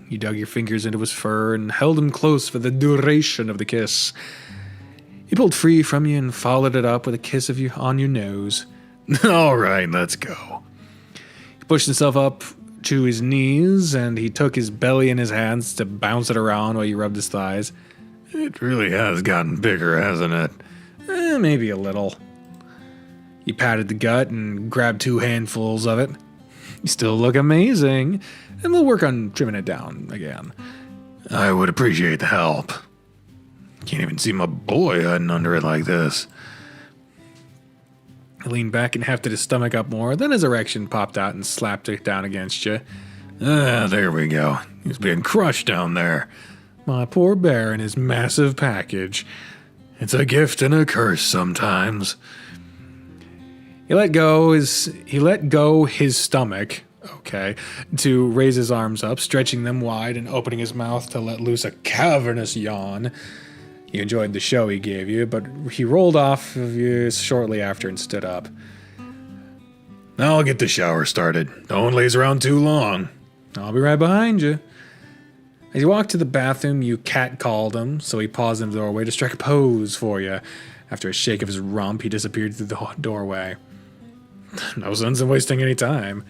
You dug your fingers into his fur and held him close for the duration of the kiss. He pulled free from you and followed it up with a kiss of you on your nose. All right, let's go. He pushed himself up to his knees, and he took his belly in his hands to bounce it around while you rubbed his thighs. It really has gotten bigger, hasn't it? Maybe a little. You patted the gut and grabbed 2 handfuls of it. You still look amazing, and we'll work on trimming it down again. I would appreciate the help. Can't even see my boy hiding under it like this. He leaned back and hefted his stomach up more, then his erection popped out and slapped it down against you. There we go. He's being crushed down there. My poor bear and his massive package. It's a gift and a curse sometimes. He let go his stomach, okay, to raise his arms up, stretching them wide and opening his mouth to let loose a cavernous yawn. You enjoyed the show he gave you, but he rolled off of you shortly after and stood up. Now I'll get the shower started. Don't laze around too long. I'll be right behind you. As you walked to the bathroom, you catcalled him, so he paused in the doorway to strike a pose for you. After a shake of his rump, he disappeared through the doorway. No sense in wasting any time.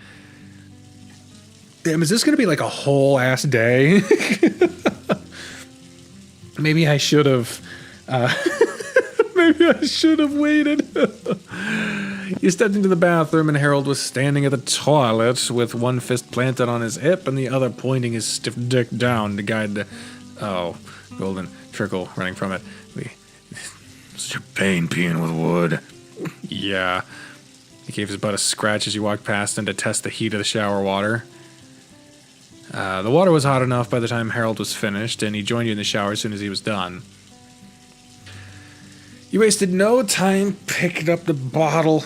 Damn, is this going to be like a whole ass day? Maybe I should have. Maybe I should have waited. You stepped into the bathroom, and Harold was standing at the toilet with one fist planted on his hip and the other pointing his stiff dick down to guide the golden trickle running from it. Such a pain peeing with wood. Yeah. He gave his butt a scratch as you walked past him to test the heat of the shower water. The water was hot enough by the time Harold was finished, and he joined you in the shower as soon as he was done. You wasted no time, picked up the bottle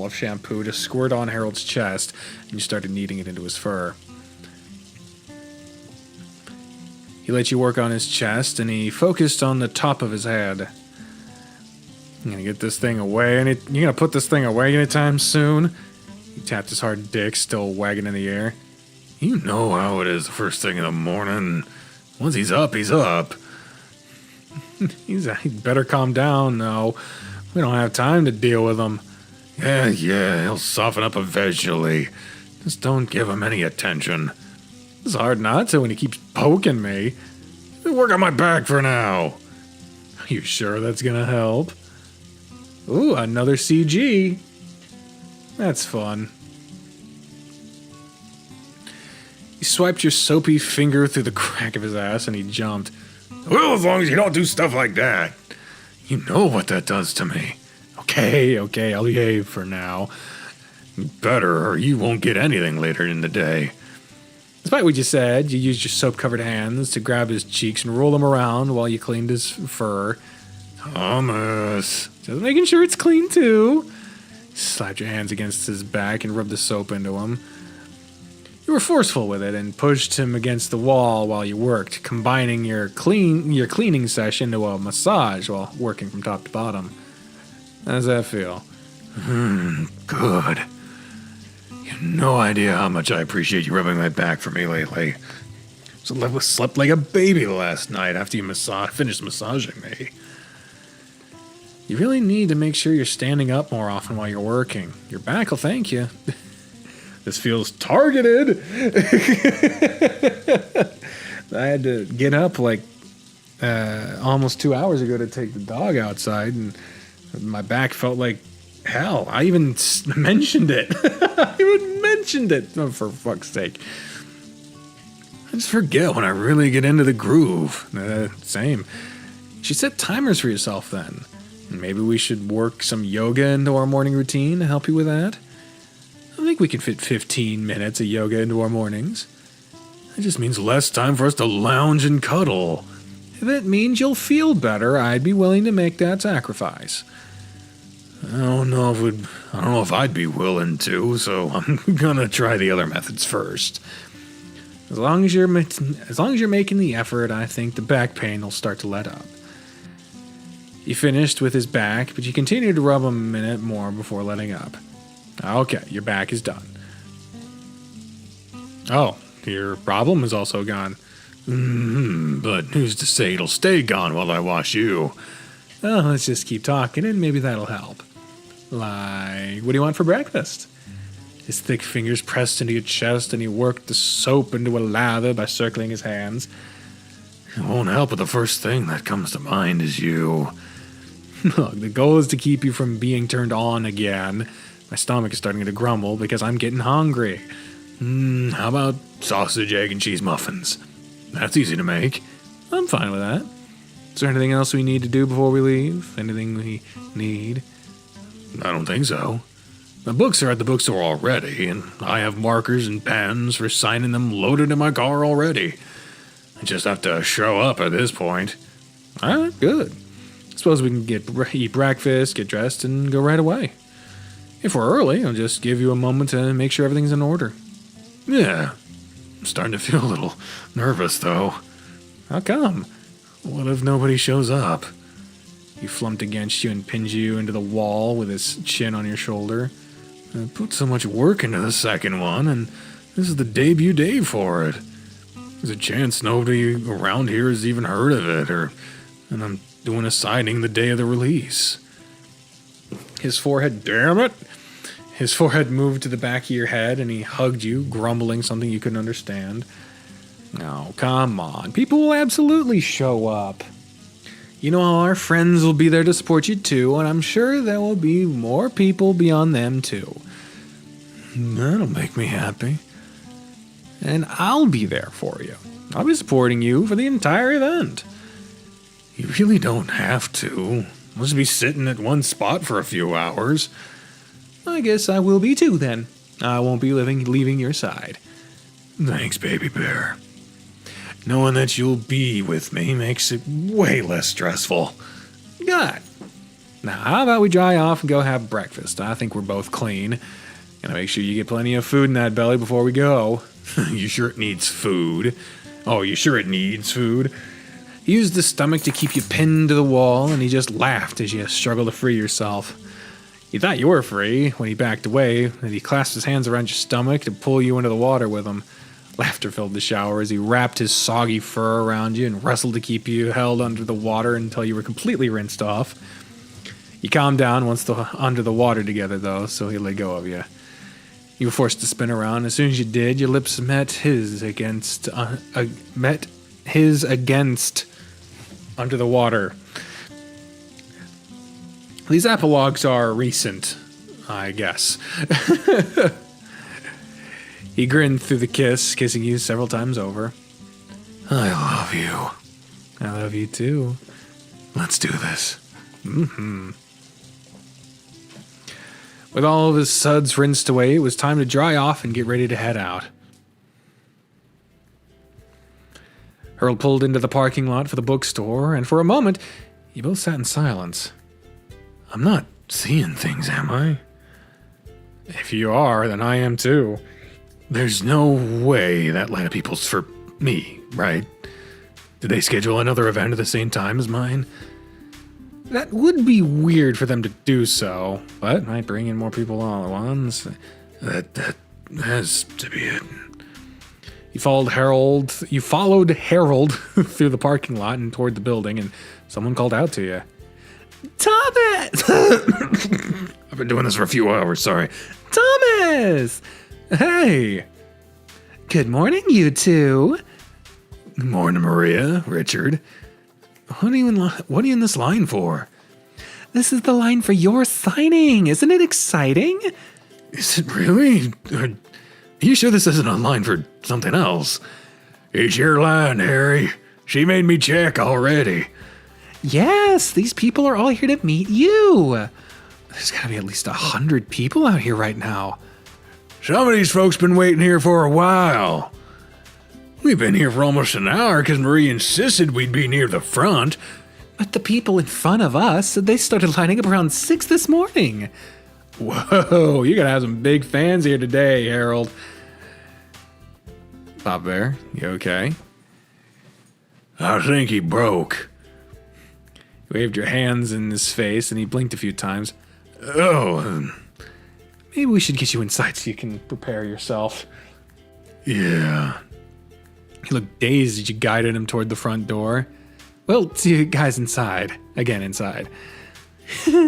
of shampoo to squirt on Harold's chest, and you started kneading it into his fur. He let you work on his chest, and he focused on the top of his head. You gonna get this thing away? You gonna put this thing away anytime soon? He tapped his hard dick, still wagging in the air. You know how it is the first thing in the morning. Once he's up, he's up. He'd better calm down, though. We don't have time to deal with him. Yeah, he'll soften up eventually. Just don't give him any attention. It's hard not to when he keeps poking me. Work on my back for now. Are you sure that's gonna help? Ooh, another CG. That's fun. You swiped your soapy finger through the crack of his ass and he jumped. Well, as long as you don't do stuff like that. You know what that does to me. Okay, I'll behave for now. Better, or you won't get anything later in the day. Despite what you said, you used your soap-covered hands to grab his cheeks and roll them around while you cleaned his fur. Thomas. Just making sure it's clean, too. You slapped your hands against his back and rubbed the soap into him. You were forceful with it and pushed him against the wall while you worked, combining your cleaning session to a massage while working from top to bottom. How does that feel? Good. You have no idea how much I appreciate you rubbing my back for me lately. I slept like a baby last night after you finished massaging me. You really need to make sure you're standing up more often while you're working. Your back will thank you. This feels targeted. I had to get up like almost 2 hours ago to take the dog outside, and my back felt like hell. I even mentioned it. Oh, for fuck's sake. I just forget when I really get into the groove. Same. You should set timers for yourself then. Maybe we should work some yoga into our morning routine to help you with that. I think we can fit 15 minutes of yoga into our mornings. It just means less time for us to lounge and cuddle. If it means you'll feel better, I'd be willing to make that sacrifice. I don't know if I'd be willing to, so I'm gonna try the other methods first. As long as you're making the effort, I think the back pain will start to let up. You finished with his back, but you continued to rub him a minute more before letting up. Okay, your back is done. Oh, your problem is also gone. But who's to say it'll stay gone while I wash you? Oh, let's just keep talking and maybe that'll help. Like, what do you want for breakfast? His thick fingers pressed into your chest and he worked the soap into a lather by circling his hands. It won't help, but the first thing that comes to mind is you. Look, the goal is to keep you from being turned on again. My stomach is starting to grumble because I'm getting hungry. How about sausage, egg, and cheese muffins? That's easy to make. I'm fine with that. Is there anything else we need to do before we leave? Anything we need? I don't think so. The books are at the bookstore already, and I have markers and pens for signing them loaded in my car already. I just have to show up at this point. Alright, good. Suppose we can eat breakfast, get dressed, and go right away. If we're early, I'll just give you a moment to make sure everything's in order. Yeah. I'm starting to feel a little nervous, though. How come? What if nobody shows up? He flumped against you and pinned you into the wall with his chin on your shoulder. I put so much work into the second one, and this is the debut day for it. There's a chance nobody around here has even heard of it, and I'm doing a signing the day of the release. His forehead, damn it! His forehead moved to the back of your head, and he hugged you, grumbling something you couldn't understand. Oh, come on. People will absolutely show up. You know, our friends will be there to support you too, and I'm sure there will be more people beyond them too. That'll make me happy. And I'll be there for you. I'll be supporting you for the entire event. You really don't have to. I'll just be sitting at one spot for a few hours. I guess I will be too then. I won't be leaving your side. Thanks, baby bear. Knowing that you'll be with me makes it way less stressful. Good. Now, how about we dry off and go have breakfast? I think we're both clean. Gotta make sure you get plenty of food in that belly before we go. You sure it needs food? Oh, you sure it needs food? He used the stomach to keep you pinned to the wall, and he just laughed as you struggled to free yourself. He thought you were free when he backed away, and he clasped his hands around your stomach to pull you into the water with him. Laughter filled the shower as he wrapped his soggy fur around you and wrestled to keep you held under the water until you were completely rinsed off. You calmed down once under the water together, though, so he let go of you. You were forced to spin around. As soon as you did, your lips met his against under the water. These epilogues are recent, I guess. He grinned through the kiss, kissing you several times over. I love you. I love you too. Let's do this. Mm-hmm. With all of his suds rinsed away, it was time to dry off and get ready to head out. Harold pulled into the parking lot for the bookstore, and for a moment, you both sat in silence. I'm not seeing things, am I? If you are, then I am too. There's no way that line of people's for me, right? Did they schedule another event at the same time as mine? That would be weird for them to do so, but it might bring in more people all at once. That has to be it. You followed Harold through the parking lot and toward the building, and someone called out to you. Thomas! I've been doing this for a few hours, sorry. Thomas! Hey! Good morning, you two. Good morning, Maria, Richard. What are you in this line for? This is the line for your signing. Isn't it exciting? Is it really? Are you sure this isn't a line for something else? It's your line, Harry. She made me check already. Yes, these people are all here to meet you. There's gotta be at least 100 people out here right now. Some of these folks been waiting here for a while. We've been here for almost an hour because Marie insisted we'd be near the front. But the people in front of us, they started lining up around 6 this morning. Whoa, you gotta have some big fans here today, Harold. Pop Bear, you okay? I think he broke. You waved your hands in his face and he blinked a few times. Oh, maybe we should get you inside so you can prepare yourself. Yeah. He looked dazed as you guided him toward the front door. Well, see you guys inside. Again, inside.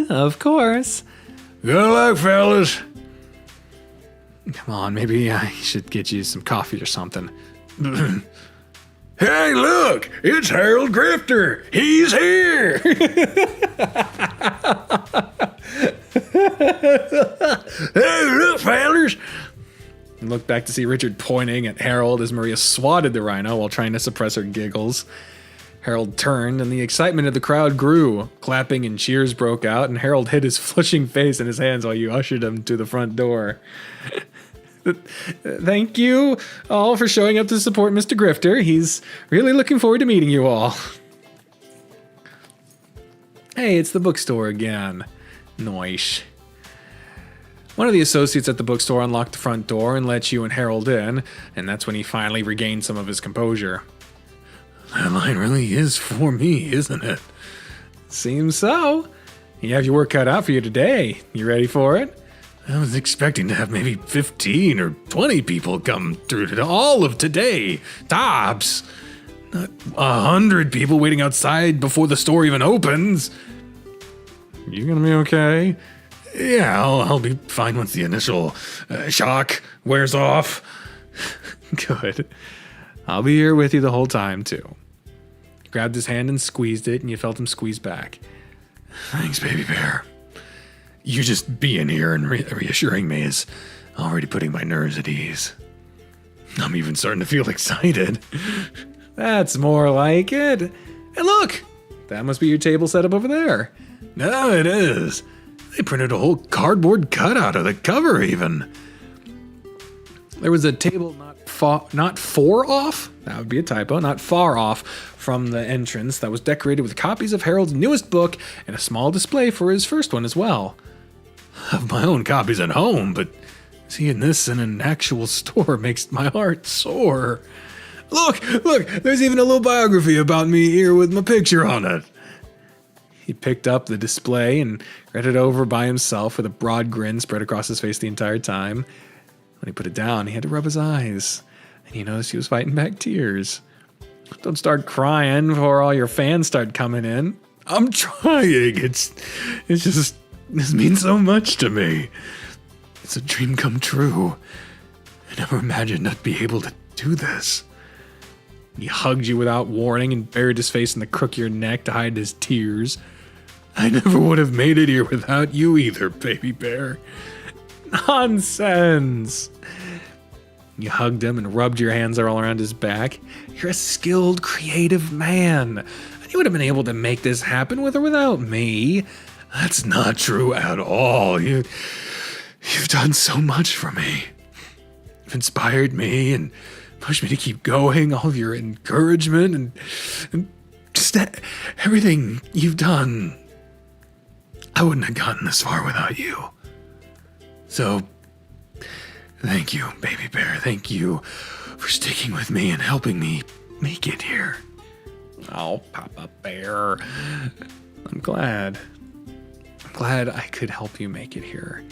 Of course. Good luck, fellas. Come on, maybe I should get you some coffee or something. Hey, look! It's Harold Grifter! He's here! Hey, look, fellas! And looked back to see Richard pointing at Harold as Maria swatted the rhino while trying to suppress her giggles. Harold turned, and the excitement of the crowd grew. Clapping and cheers broke out, and Harold hid his flushing face in his hands while you ushered him to the front door. Thank you all for showing up to support Mr. Grifter. He's really looking forward to meeting you all. Hey, it's the bookstore again. Noish. One of the associates at the bookstore unlocked the front door and let you and Harold in, and that's when he finally regained some of his composure. That line really is for me, isn't it? Seems so. You have your work cut out for you today. You ready for it? I was expecting to have maybe 15 or 20 people come through to all of today. Tops. Not 100 people waiting outside before the store even opens. You gonna be okay? Yeah, I'll be fine once the initial shock wears off. Good. I'll be here with you the whole time, too. You grabbed his hand and squeezed it, and you felt him squeeze back. Thanks, baby bear. You just being here and reassuring me is already putting my nerves at ease. I'm even starting to feel excited. That's more like it. And look! That must be your table set up over there. No, it is. They printed a whole cardboard cutout of the cover, even. There was a table not far off, that would be a typo, not far off from the entrance that was decorated with copies of Harold's newest book and a small display for his first one as well. I have my own copies at home, but seeing this in an actual store makes my heart soar. Look, there's even a little biography about me here with my picture on it. He picked up the display and read it over by himself with a broad grin spread across his face the entire time. When he put it down, he had to rub his eyes, and you noticed he was fighting back tears. Don't start crying before all your fans start coming in. I'm trying. It's just, this means so much to me. It's a dream come true. I never imagined I'd be able to do this. He hugged you without warning and buried his face in the crook of your neck to hide his tears. I never would have made it here without you either, baby bear. Nonsense! You hugged him and rubbed your hands all around his back. You're a skilled, creative man. You would have been able to make this happen with or without me. That's not true at all. You've done so much for me. You've inspired me and pushed me to keep going. All of your encouragement and just everything you've done. I wouldn't have gotten this far without you. So, thank you, baby bear. Thank you for sticking with me and helping me make it here. Oh, Papa Bear. I'm glad. I'm glad I could help you make it here.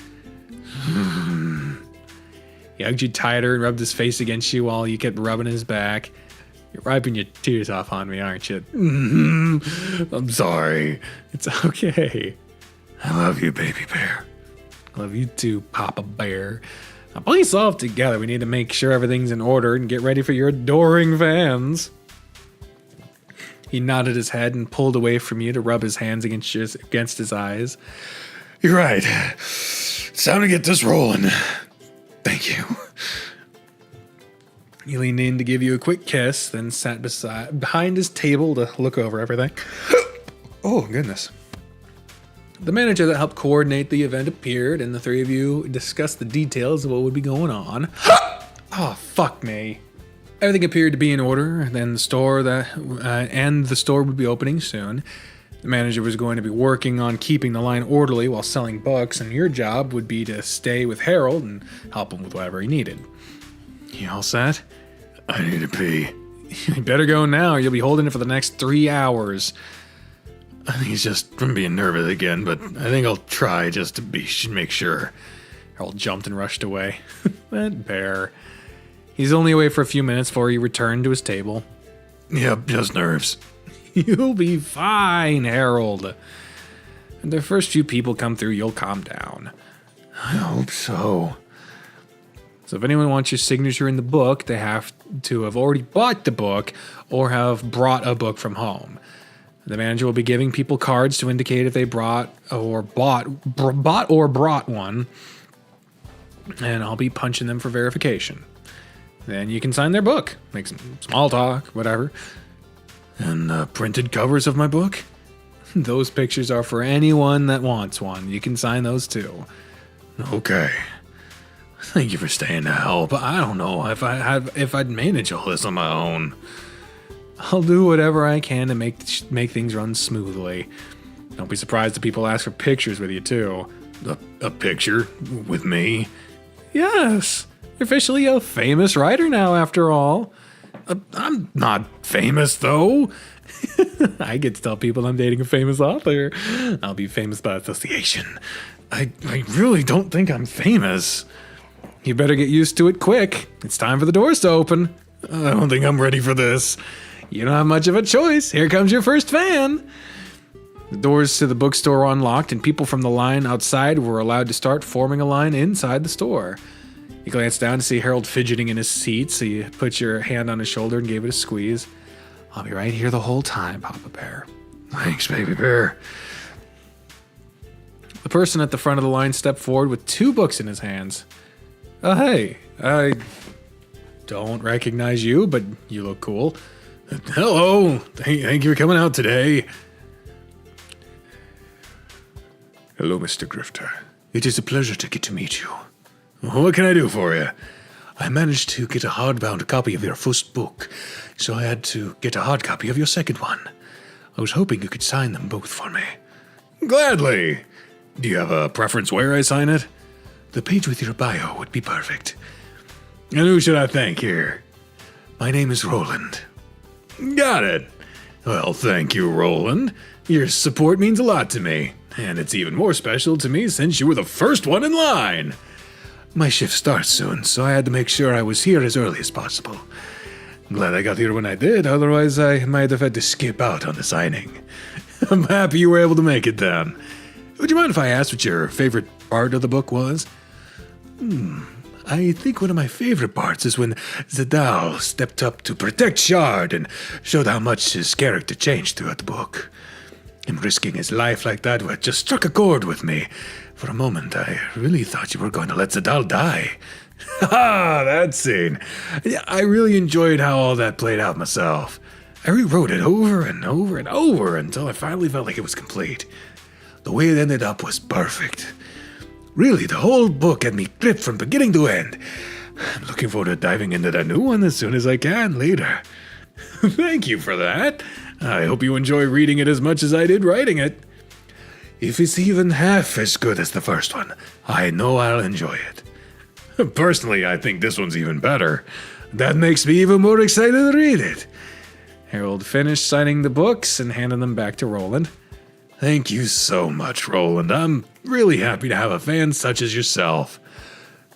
He hugged you tighter and rubbed his face against you while you kept rubbing his back. You're wiping your tears off on me, aren't you? I'm sorry. It's okay. I love you, baby bear. I love you too, Papa Bear. Now pull yourself together. We need to make sure everything's in order and get ready for your adoring fans. He nodded his head and pulled away from you to rub his hands against his eyes. You're right. It's time to get this rolling. Thank you. He leaned in to give you a quick kiss, then sat behind his table to look over everything. Oh, goodness. The manager that helped coordinate the event appeared, and the three of you discussed the details of what would be going on. Oh, fuck me. Everything appeared to be in order, then the store would be opening soon. The manager was going to be working on keeping the line orderly while selling books, and your job would be to stay with Harold and help him with whatever he needed. You all set? I need to pee. You better go now, or you'll be holding it for the next 3 hours. I think he's just from being nervous again, but I think I'll try just to make sure. Harold jumped and rushed away. That bear. He's only away for a few minutes before he returned to his table. Yep, just nerves. You'll be fine, Harold. And the first few people come through, you'll calm down. I hope so. So if anyone wants your signature in the book, they have to have already bought the book or have brought a book from home. The manager will be giving people cards to indicate if they brought one, and I'll be punching them for verification. Then you can sign their book, make some small talk, whatever. And printed covers of my book? Those pictures are for anyone that wants one. You can sign those too. Okay. Thank you for staying to help. I don't know if I'd manage all this on my own. I'll do whatever I can to make things run smoothly. Don't be surprised if people ask for pictures with you, too. A picture with me? Yes. You're officially a famous writer now, after all. I'm not famous, though. I get to tell people I'm dating a famous author. I'll be famous by association. I really don't think I'm famous. You better get used to it quick. It's time for the doors to open. I don't think I'm ready for this. You don't have much of a choice. Here comes your first fan. The doors to the bookstore were unlocked, and people from the line outside were allowed to start forming a line inside the store. You glanced down to see Harold fidgeting in his seat, so you put your hand on his shoulder and gave it a squeeze. I'll be right here the whole time, Papa Bear. Thanks, baby bear. The person at the front of the line stepped forward with 2 books in his hands. Oh, hey, I don't recognize you, but you look cool. Hello. Thank you for coming out today. Hello, Mr. Grifter. It is a pleasure to get to meet you. What can I do for you? I managed to get a hardbound copy of your first book, so I had to get a hard copy of your second one. I was hoping you could sign them both for me. Gladly. Do you have a preference where I sign it? The page with your bio would be perfect. And who should I thank here? My name is Roland. Got it. Well, thank you, Roland. Your support means a lot to me, and it's even more special to me since you were the first one in line. My shift starts soon, so I had to make sure I was here as early as possible. I'm glad I got here when I did, otherwise I might have had to skip out on the signing. I'm happy you were able to make it then. Would you mind if I asked what your favorite part of the book was? I think one of my favorite parts is when Zadal stepped up to protect Shard and showed how much his character changed throughout the book. Him risking his life like that just struck a chord with me. For a moment, I really thought you were going to let Zadal die. Ha! That scene. I really enjoyed how all that played out myself. I rewrote it over and over and over until I finally felt like it was complete. The way it ended up was perfect. Really, the whole book had me gripped from beginning to end. I'm looking forward to diving into that new one as soon as I can later. Thank you for that. I hope you enjoy reading it as much as I did writing it. If it's even half as good as the first one, I know I'll enjoy it. Personally, I think this one's even better. That makes me even more excited to read it. Harold finished signing the books and handed them back to Roland. Thank you so much, Roland. I'm really happy to have a fan such as yourself.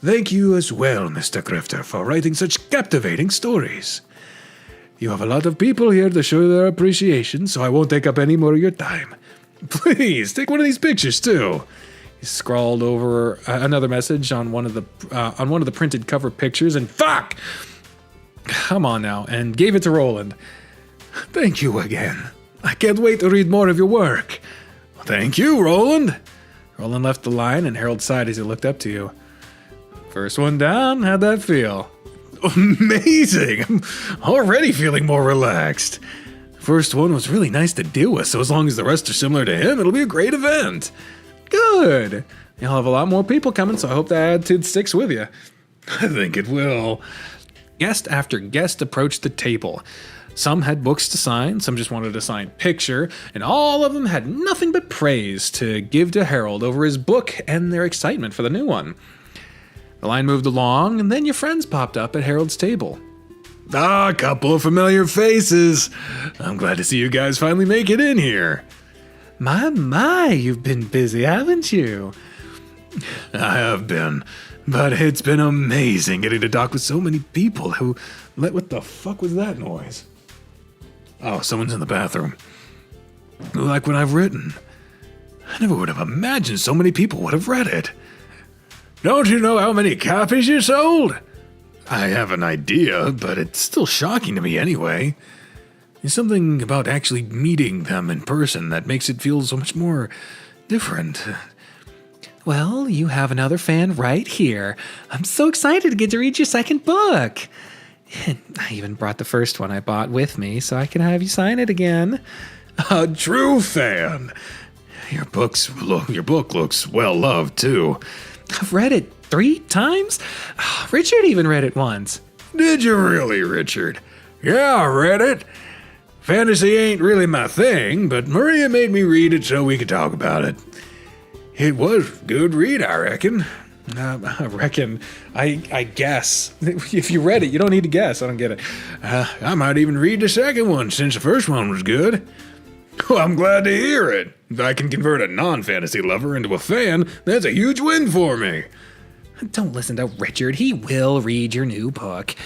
Thank you as well, Mr. Grifter, for writing such captivating stories. You have a lot of people here to show their appreciation, so I won't take up any more of your time. Please, take one of these pictures, too. He scrawled over another message on one of the printed cover pictures, and fuck! Come on now, and gave it to Roland. Thank you again. I can't wait to read more of your work. Thank you, Roland. Roland left the line, and Harold sighed as he looked up to you. First one down, how'd that feel? Amazing! I'm already feeling more relaxed. First one was really nice to deal with, so as long as the rest are similar to him, it'll be a great event. Good. You'll have a lot more people coming, so I hope that attitude sticks with you. I think it will. Guest after guest approached the table. Some had books to sign, some just wanted a signed picture, and all of them had nothing but praise to give to Harold over his book and their excitement for the new one. The line moved along, and then your friends popped up at Harold's table. A couple of familiar faces. I'm glad to see you guys finally make it in here. My, you've been busy, haven't you? I have been, but it's been amazing getting to talk with so many people who... What the fuck was that noise? Oh, someone's in the bathroom. Like when I've written. I never would have imagined so many people would have read it. Don't you know how many copies you sold? I have an idea, but it's still shocking to me anyway. There's something about actually meeting them in person that makes it feel so much more different. Well, you have another fan right here. I'm so excited to get to read your second book. I even brought the first one I bought with me so I can have you sign it again. A true fan. Your book looks well loved, too. I've read it 3 times? Richard even read it once. Did you really, Richard? Yeah, I read it. Fantasy ain't really my thing, but Maria made me read it so we could talk about it. It was a good read, I reckon. I guess. If you read it, you don't need to guess. I don't get it. I might even read the second one since the first one was good. Well, I'm glad to hear it. If I can convert a non-fantasy lover into a fan, that's a huge win for me. Don't listen to Richard. He will read your new book.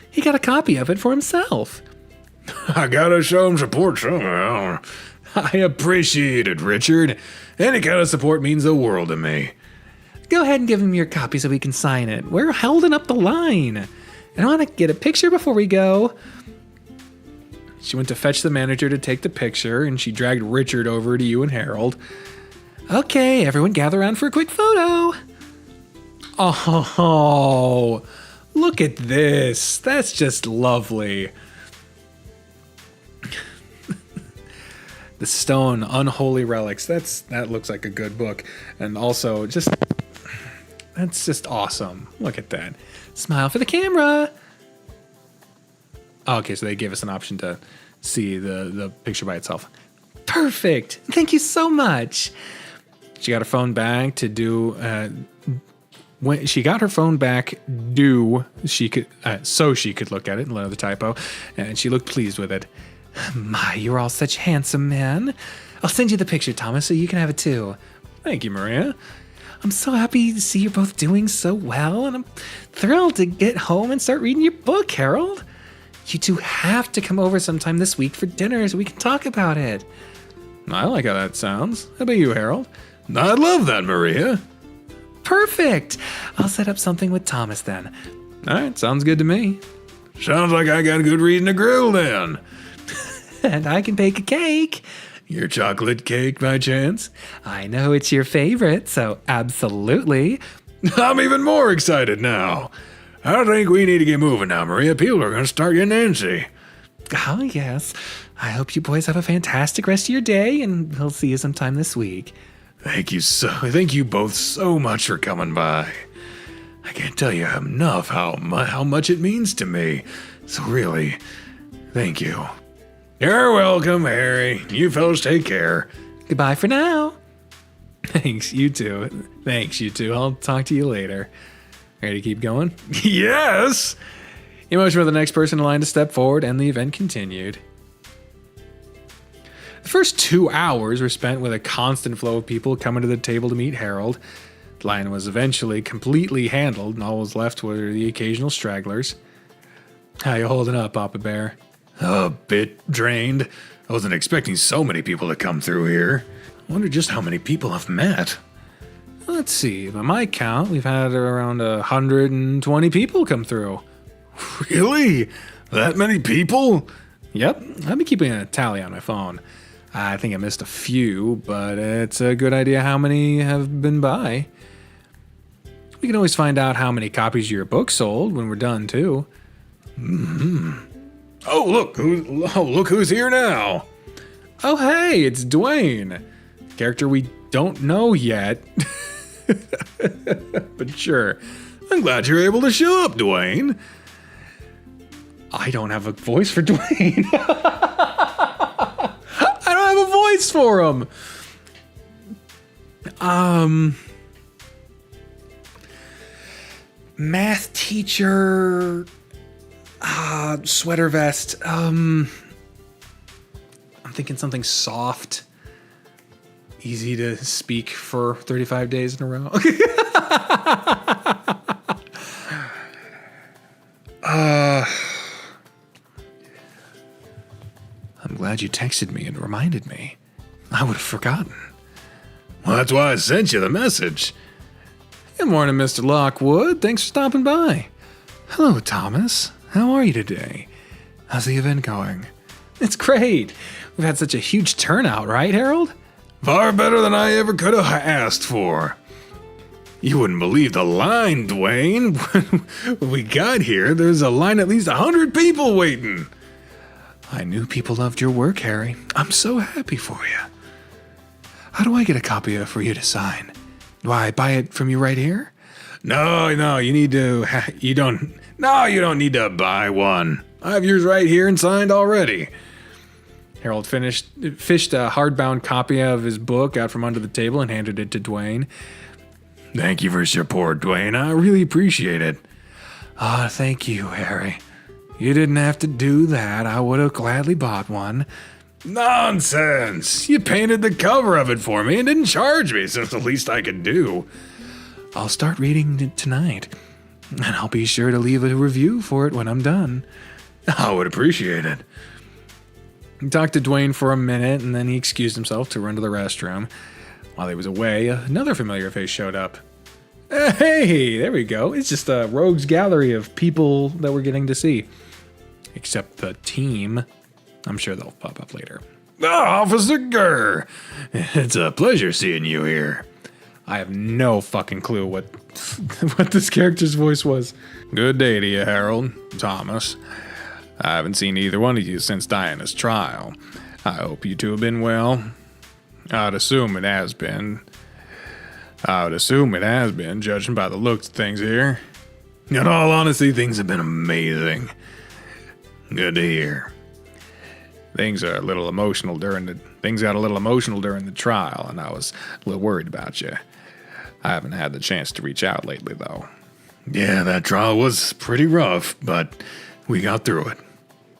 He got a copy of it for himself. I gotta show him support somehow. I appreciate it, Richard. Any kind of support means the world to me. Go ahead and give him your copy so we can sign it. We're holding up the line. And I want to get a picture before we go. She went to fetch the manager to take the picture, and she dragged Richard over to you and Harold. Okay, everyone gather around for a quick photo. Oh, look at this. That's just lovely. The Stone Unholy Relics. That looks like a good book. And also, that's just awesome. Look at that. Smile for the camera. Oh, okay, so they gave us an option to see the picture by itself. Perfect. Thank you so much. She got her phone back to do. When she got her phone back, so she could look at it and learn the typo, and she looked pleased with it. My, you're all such handsome men. I'll send you the picture, Thomas, so you can have it too. Thank you, Maria. I'm so happy to see you're both doing so well, and I'm thrilled to get home and start reading your book, Harold. You two have to come over sometime this week for dinner so we can talk about it. I like how that sounds. How about you, Harold? I love that, Maria. Perfect. I'll set up something with Thomas then. All right, sounds good to me. Sounds like I got a good reason to grill then. And I can bake a cake. Your chocolate cake, by chance? I know it's your favorite, so absolutely. I'm even more excited now. I think we need to get moving now, Maria. People are going to start getting antsy. Oh, yes. I hope you boys have a fantastic rest of your day, and we'll see you sometime this week. Thank you both so much for coming by. I can't tell you enough how much it means to me. So really, thank you. You're welcome, Harry. You fellas take care. Goodbye for now. Thanks, you too. I'll talk to you later. Ready to keep going? Yes! You motion for the next person in line to step forward, and the event continued. The first 2 hours were spent with a constant flow of people coming to the table to meet Harold. The line was eventually completely handled, and all was left were the occasional stragglers. How you holding up, Papa Bear? A bit drained. I wasn't expecting so many people to come through here. I wonder just how many people I've met. Let's see. By my count, we've had around 120 people come through. Really? That many people? Yep. I've been keeping a tally on my phone. I think I missed a few, but it's a good idea how many have been by. We can always find out how many copies of your book sold when we're done, too. Mm-hmm. Oh, look who's here now. Oh, hey, it's Dwayne. Character we don't know yet. But sure. I'm glad you're able to show up, Dwayne. I don't have a voice for Dwayne. I don't have a voice for him. Math teacher, sweater vest. I'm thinking something soft, easy to speak for 35 days in a row. I'm glad you texted me and reminded me. I would have forgotten. Well, that's why I sent you the message. Good morning, Mr. Lockwood. Thanks for stopping by. Hello, Thomas. How are you today? How's the event going? It's great. We've had such a huge turnout, right, Harold? Far better than I ever could have asked for. You wouldn't believe the line, Dwayne. When we got here, there's a line at least 100 people waiting. I knew people loved your work, Harry. I'm so happy for you. How do I get a copy for you to sign? Do I buy it from you right here? No, you need to. You don't need to buy one. I have yours right here and signed already. Harold fished a hardbound copy of his book out from under the table and handed it to Dwayne. Thank you for your support, Dwayne. I really appreciate it. Thank you, Harry. You didn't have to do that. I would have gladly bought one. Nonsense! You painted the cover of it for me and didn't charge me, so it's the least I could do. I'll start reading it tonight, and I'll be sure to leave a review for it when I'm done. I would appreciate it. He talked to Dwayne for a minute, and then he excused himself to run to the restroom. While he was away, another familiar face showed up. Hey, there we go. It's just a rogues gallery of people that we're getting to see. Except the team. I'm sure they'll pop up later. Officer Gurr! It's a pleasure seeing you here. I have no fucking clue what this character's voice was. Good day to you, Harold. Thomas. I haven't seen either one of you since Diana's trial. I hope you two have been well. I'd assume it has been, judging by the looks of things here. In all honesty, things have been amazing. Good to hear. Things got a little emotional during the trial, and I was a little worried about you. I haven't had the chance to reach out lately, though. Yeah, that trial was pretty rough, but we got through it.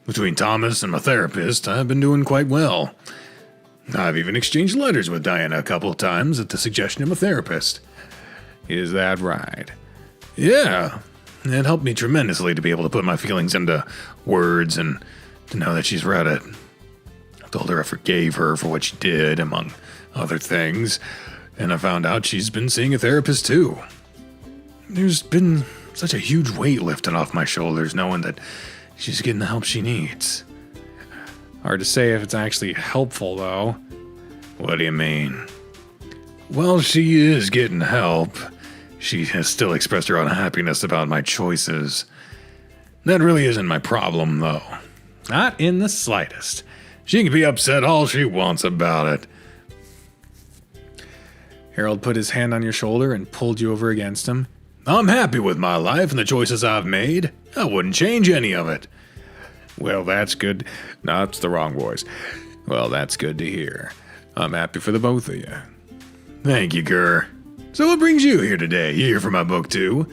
Between Thomas and my therapist, I've been doing quite well. I've even exchanged letters with Diana a couple of times at the suggestion of my therapist. Is that right? Yeah. It helped me tremendously to be able to put my feelings into words and to know that she's read it. I told her I forgave her for what she did, among other things, and I found out she's been seeing a therapist too. There's been such a huge weight lifted off my shoulders knowing that she's getting the help she needs. Hard to say if it's actually helpful, though. What do you mean? Well, she is getting help. She has still expressed her unhappiness about my choices. That really isn't my problem, though. Not in the slightest. She can be upset all she wants about it. Harold put his hand on your shoulder and pulled you over against him. I'm happy with my life and the choices I've made. I wouldn't change any of it. Well, that's good. No, it's the wrong voice. Well, that's good to hear. I'm happy for the both of you. Thank you, Gurr. So what brings you here today? You here for my book, too?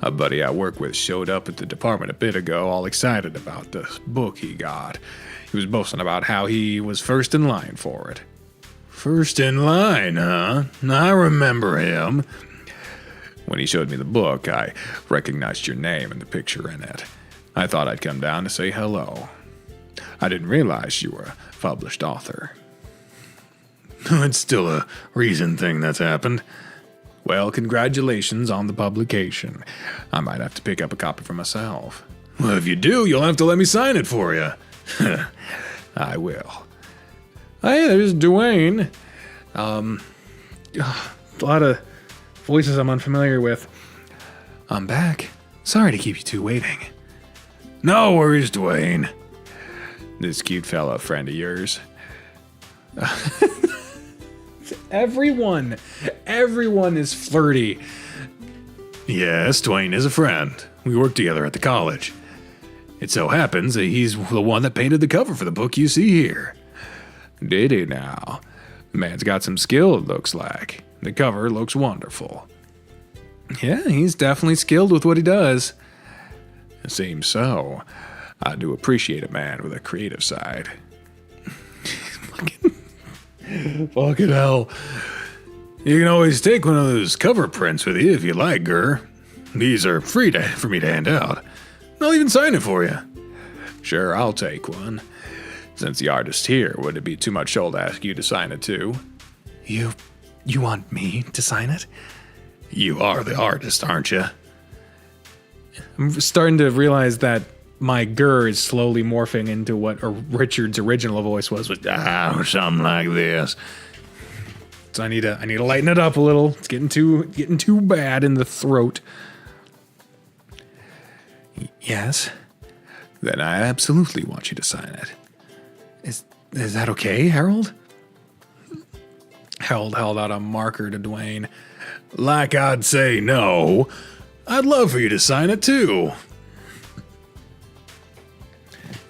A buddy I work with showed up at the department a bit ago, all excited about the book he got. He was boasting about how he was first in line for it. First in line, huh? I remember him. When he showed me the book, I recognized your name and the picture in it. I thought I'd come down to say hello. I didn't realize you were a published author. It's still a recent thing that's happened. Well, congratulations on the publication. I might have to pick up a copy for myself. Well, if you do, you'll have to let me sign it for you. I will. Hey, there's Dwayne. A lot of voices I'm unfamiliar with. I'm back. Sorry to keep you two waiting. No worries, Dwayne. This cute fella, friend of yours. Everyone is flirty. Yes, Dwayne is a friend. We work together at the college. It so happens that he's the one that painted the cover for the book you see here. Did he now? The man's got some skill, it looks like. The cover looks wonderful. Yeah, he's definitely skilled with what he does. It seems so. I do appreciate a man with a creative side. Fucking hell. You can always take one of those cover prints with you if you like, Gurr. These are free for me to hand out. I'll even sign it for you. Sure, I'll take one. Since the artist's here, would it be too much trouble to ask you to sign it too? You want me to sign it? You are the artist, aren't you? I'm starting to realize that my Gurr is slowly morphing into what Richard's original voice was. Something like this. So I need to lighten it up a little. It's getting too bad in the throat. Yes. Then I absolutely want you to sign it. Is that okay, Harold? Harold held out a marker to Dwayne. Like I'd say no. I'd love for you to sign it too.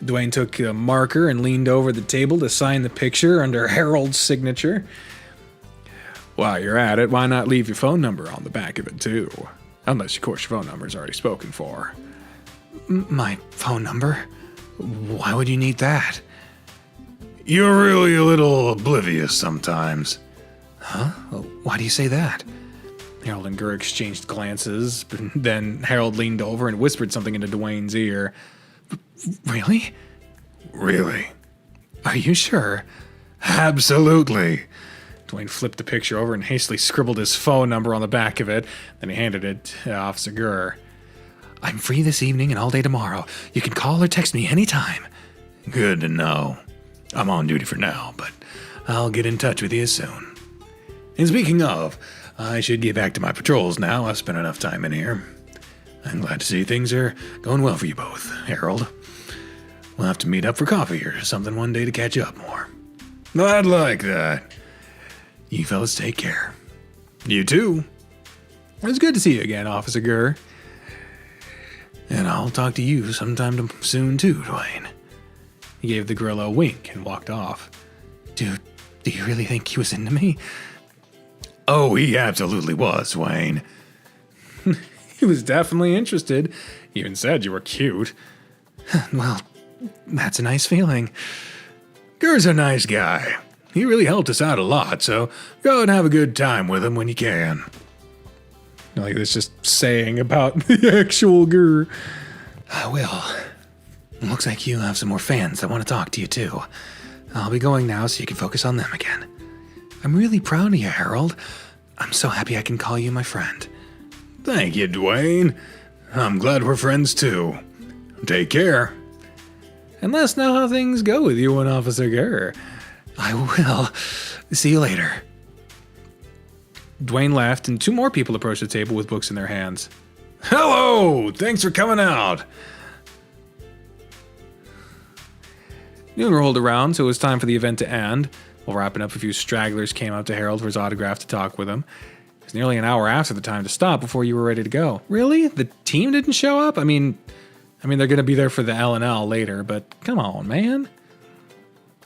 Dwayne took a marker and leaned over the table to sign the picture under Harold's signature. While you're at it, why not leave your phone number on the back of it, too? Unless, of course, your phone number's already spoken for. My phone number? Why would you need that? You're really a little oblivious sometimes. Huh? Why do you say that? Harold and Gurr exchanged glances, but then Harold leaned over and whispered something into Dwayne's ear. Really? Really? Are you sure? Absolutely. Dwayne flipped the picture over and hastily scribbled his phone number on the back of it. Then he handed it to Officer Gurr. I'm free this evening and all day tomorrow. You can call or text me anytime. Good to know. I'm on duty for now, but I'll get in touch with you soon. And speaking of, I should get back to my patrols now. I've spent enough time in here. I'm glad to see things are going well for you both, Harold. We'll have to meet up for coffee or something one day to catch up more. I'd like that. You fellas take care. You too. It's good to see you again, Officer Gurr. And I'll talk to you sometime soon too, Dwayne. He gave the gorilla a wink and walked off. Dude, do you really think he was into me? Oh, he absolutely was, Dwayne. He was definitely interested. He even said you were cute. Well, that's a nice feeling. Gurr's a nice guy. He really helped us out a lot, so go and have a good time with him when you can. Like it's just saying about the actual Gurr. I will. Looks like you have some more fans that want to talk to you too. I'll be going now so you can focus on them again. I'm really proud of you, Harold. I'm so happy I can call you my friend. Thank you, Dwayne. I'm glad we're friends too. Take care. And let us know how things go with you and Officer Gurr. I will. See you later. Dwayne left, and two more people approached the table with books in their hands. Hello! Thanks for coming out. Noon rolled around, so it was time for the event to end. While wrapping up, a few stragglers came up to Harold for his autograph to talk with him. It was nearly an hour after the time to stop before you were ready to go. Really? The team didn't show up? I mean, they're going to be there for the L&L later, but come on, man.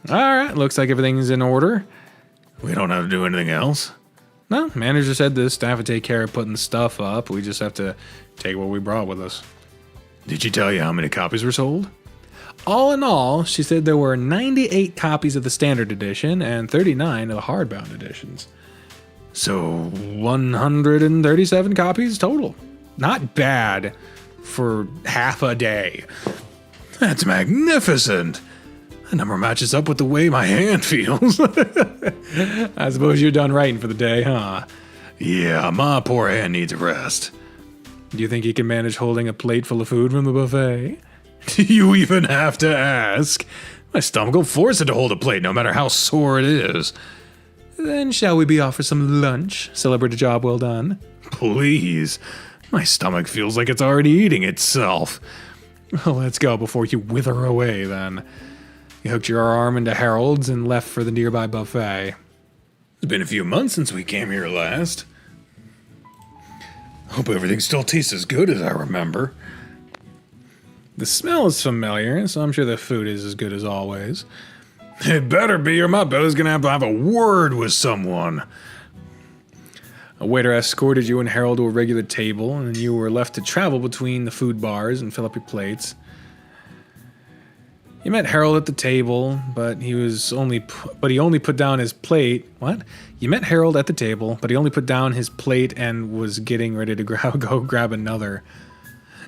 All right, looks like everything's in order. We don't have to do anything else? No, manager said the staff would take care of putting the stuff up. We just have to take what we brought with us. Did she tell you how many copies were sold? All in all, she said there were 98 copies of the standard edition and 39 of the hardbound editions. So 137 copies total. Not bad for half a day. That's magnificent. That number matches up with the way my hand feels. I suppose you're done writing for the day, huh? Yeah, my poor hand needs a rest. Do you think you can manage holding a plate full of food from the buffet? Do you even have to ask? My stomach will force it to hold a plate no matter how sore it is. Then shall we be off for some lunch? Celebrate a job well done. Please. My stomach feels like it's already eating itself. Well, let's go before you wither away, then. You hooked your arm into Harold's and left for the nearby buffet. It's been a few months since we came here last. Hope everything still tastes as good as I remember. The smell is familiar, so I'm sure the food is as good as always. It better be, or my belly's gonna have a word with someone. A waiter escorted you and Harold to a regular table, and you were left to travel between the food bars and fill up your plates. You met Harold at the table, but he only put down his plate. What? You met Harold at the table, but he only put down his plate and was getting ready to go grab another.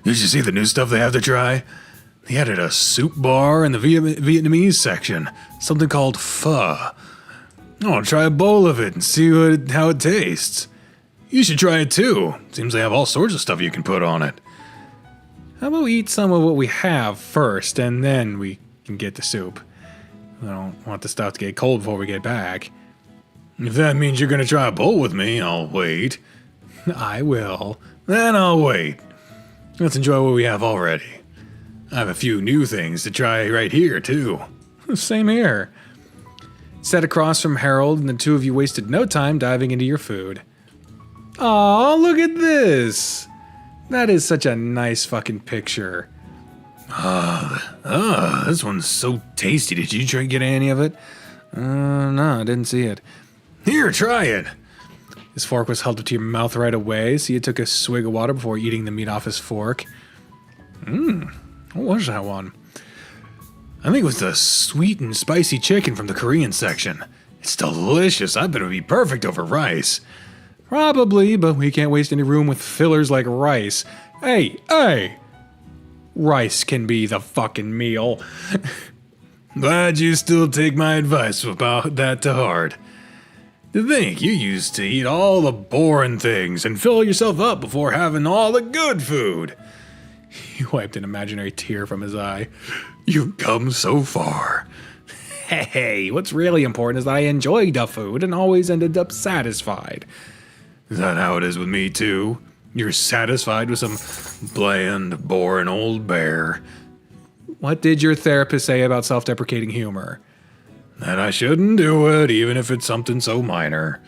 Did you see the new stuff they have to try? They added a soup bar in the Vietnamese section, something called pho. I want to try a bowl of it and see how it tastes. You should try it too. Seems they have all sorts of stuff you can put on it. How about we eat some of what we have first, and then we can get the soup? I don't want the stuff to get cold before we get back. If that means you're going to try a bowl with me, I'll wait. I will. Then I'll wait. Let's enjoy what we have already. I have a few new things to try right here, too. Same here. Sat across from Harold, and the two of you wasted no time diving into your food. Aw, look at this! That is such a nice fucking picture. This one's so tasty. Did you try to get any of it? No, I didn't see it. Here, try it. His fork was held up to your mouth right away, so you took a swig of water before eating the meat off his fork. What was that one? I think it was the sweet and spicy chicken from the Korean section. It's delicious. I bet it would be perfect over rice. Probably, but we can't waste any room with fillers like rice. Hey! Rice can be the fucking meal. Glad you still take my advice about that to heart. To think you used to eat all the boring things and fill yourself up before having all the good food. He wiped an imaginary tear from his eye. You've come so far. Hey, what's really important is that I enjoyed the food and always ended up satisfied. Is that how it is with me, too? You're satisfied with some bland, boring old bear. What did your therapist say about self-deprecating humor? That I shouldn't do it, even if it's something so minor.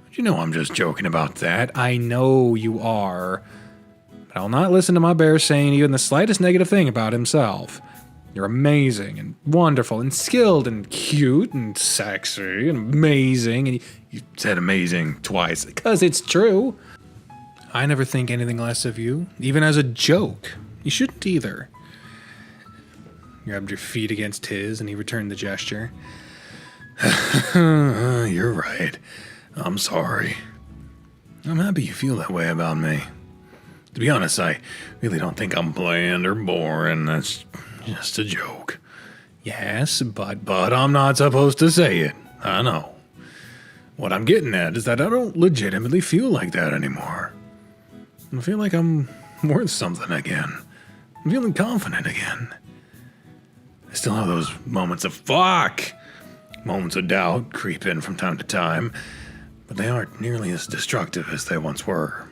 But you know I'm just joking about that. I know you are. But I'll not listen to my bear saying even the slightest negative thing about himself. You're amazing and wonderful and skilled and cute and sexy and amazing. And you said amazing twice, because it's true. I never think anything less of you, even as a joke. You shouldn't either. You rubbed your feet against his, and he returned the gesture. You're right. I'm sorry. I'm happy you feel that way about me. To be honest, I really don't think I'm bland or boring. That's just a joke. Yes, but I'm not supposed to say it. I know. What I'm getting at is that I don't legitimately feel like that anymore. I feel like I'm worth something again. I'm feeling confident again. I still have those moments of fuck. Moments of doubt creep in from time to time, but they aren't nearly as destructive as they once were.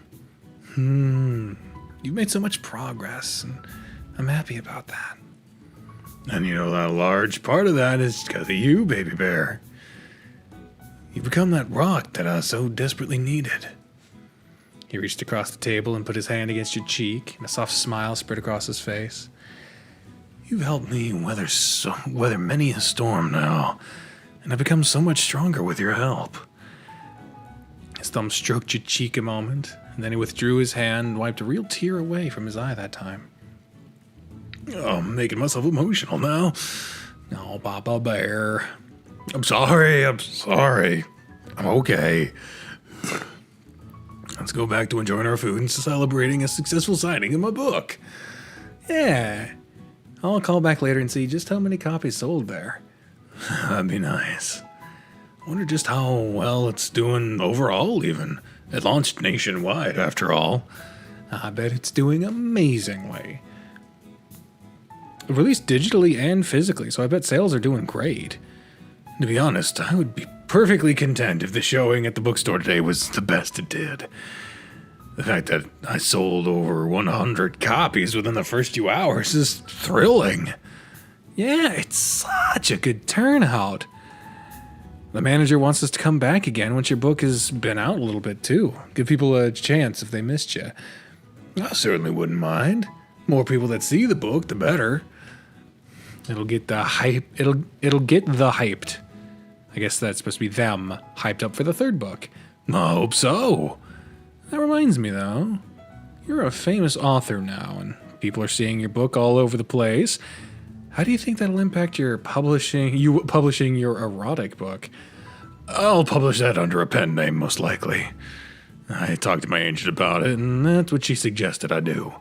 You've made so much progress, and I'm happy about that. And you know that a large part of that is because of you, baby bear. You've become that rock that I so desperately needed. He reached across the table and put his hand against your cheek, and a soft smile spread across his face. You've helped me weather many a storm now, and I've become so much stronger with your help. His thumb stroked your cheek a moment, and then he withdrew his hand and wiped a real tear away from his eye that time. Oh, I'm making myself emotional now. Oh, Papa Bear. I'm sorry. I'm okay. Let's go back to enjoying our food and celebrating a successful signing of my book. Yeah. I'll call back later and see just how many copies sold there. That'd be nice. I wonder just how well it's doing overall, even. It launched nationwide, after all. I bet it's doing amazingly. Released digitally and physically, so I bet sales are doing great. To be honest, I would be perfectly content if the showing at the bookstore today was the best it did. The fact that I sold over 100 copies within the first few hours is thrilling. Yeah, it's such a good turnout. The manager wants us to come back again once your book has been out a little bit too. Give people a chance if they missed you. I certainly wouldn't mind. More people that see the book, the better. It'll get the hype. It'll get the hyped. I guess that's supposed to be them hyped up for the third book. I hope so. That reminds me, though. You're a famous author now, and people are seeing your book all over the place. How do you think that'll impact your publishing your erotic book? I'll publish that under a pen name, most likely. I talked to my agent about it, and that's what she suggested I do.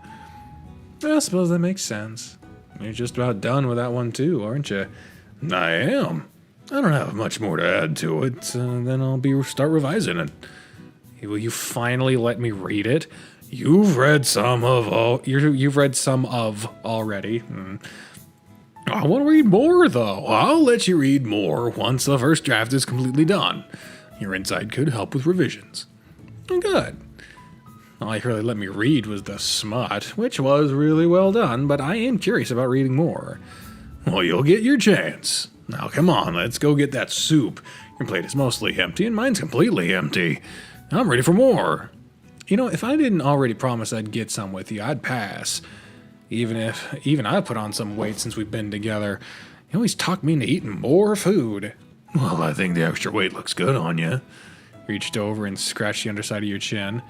I suppose that makes sense. You're just about done with that one, too, aren't you? I am. I don't have much more to add to it, then I'll start revising it. Will you finally let me read it? You've read some of already. I want to read more, though. I'll let you read more once the first draft is completely done. Your insight could help with revisions. Good. All you really let me read was the smut, which was really well done, but I am curious about reading more. Well, you'll get your chance. Now, come on, let's go get that soup. Your plate is mostly empty, and mine's completely empty. I'm ready for more. You know, if I didn't already promise I'd get some with you, I'd pass. Even I put on some weight since we've been together. You always talk me into eating more food. Well, I think the extra weight looks good on you. Reached over and scratched the underside of your chin.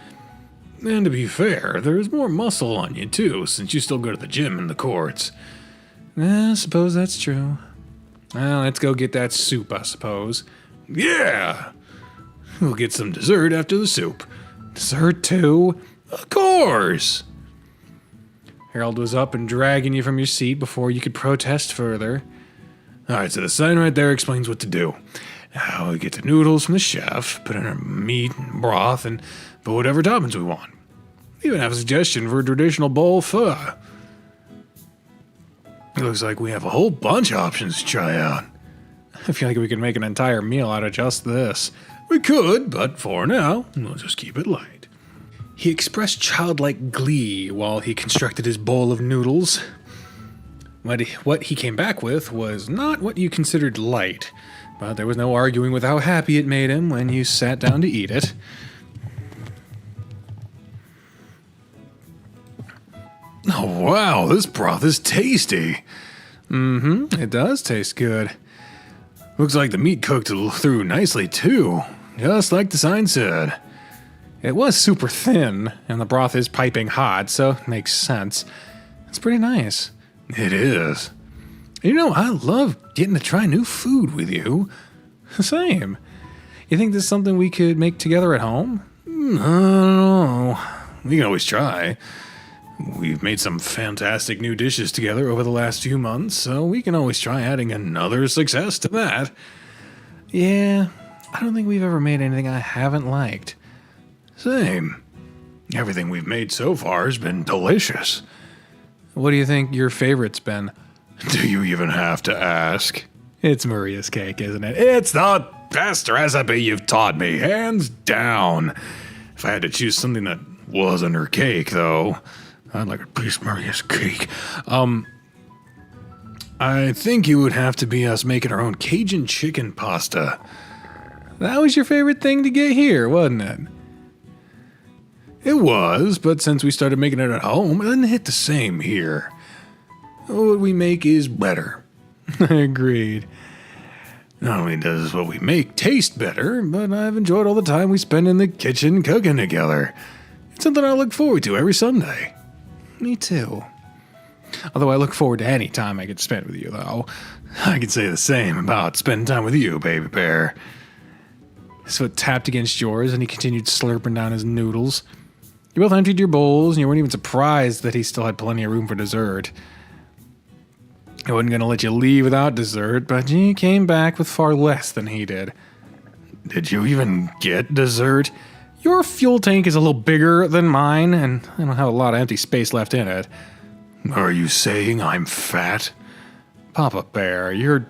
And to be fair, there's more muscle on you too, since you still go to the gym in the courts. I suppose that's true. Well, let's go get that soup, I suppose. Yeah! We'll get some dessert after the soup. Dessert too? Of course! Harold was up and dragging you from your seat before you could protest further. Alright, so the sign right there explains what to do. Now we get the noodles from the chef, put in our meat and broth, and put whatever toppings we want. We even have a suggestion for a traditional bowl pho. It looks like we have a whole bunch of options to try out. I feel like we could make an entire meal out of just this. We could, but for now, we'll just keep it light. He expressed childlike glee while he constructed his bowl of noodles. What he came back with was not what you considered light, but there was no arguing with how happy it made him when you sat down to eat it. Oh wow, this broth is tasty. It does taste good. Looks like the meat cooked through nicely too, just like the sign said. It was super thin, and the broth is piping hot, so it makes sense. It's pretty nice. It is. You know, I love getting to try new food with you. Same. You think this is something we could make together at home? I don't know. We can always try. We've made some fantastic new dishes together over the last few months, so we can always try adding another success to that. Yeah, I don't think we've ever made anything I haven't liked. Same. Everything we've made so far has been delicious. What do you think your favorite's been? Do you even have to ask? It's Maria's cake, isn't it? It's the best recipe you've taught me, hands down. If I had to choose something that wasn't her cake, though, I'd like a piece of Maria's cake. I think it would have to be us making our own Cajun chicken pasta. That was your favorite thing to get here, wasn't it? It was, but since we started making it at home, it didn't hit the same here. What we make is better. Agreed. Not only does what we make taste better, but I've enjoyed all the time we spend in the kitchen cooking together. It's something I look forward to every Sunday. Me too. Although I look forward to any time I get to spend with you, though. I can say the same about spending time with you, baby bear. His foot tapped against yours, and he continued slurping down his noodles. You both emptied your bowls, and you weren't even surprised that he still had plenty of room for dessert. I wasn't going to let you leave without dessert, but you came back with far less than he did. Did you even get dessert? Your fuel tank is a little bigger than mine, and I don't have a lot of empty space left in it. Are you saying I'm fat? Papa Bear, you're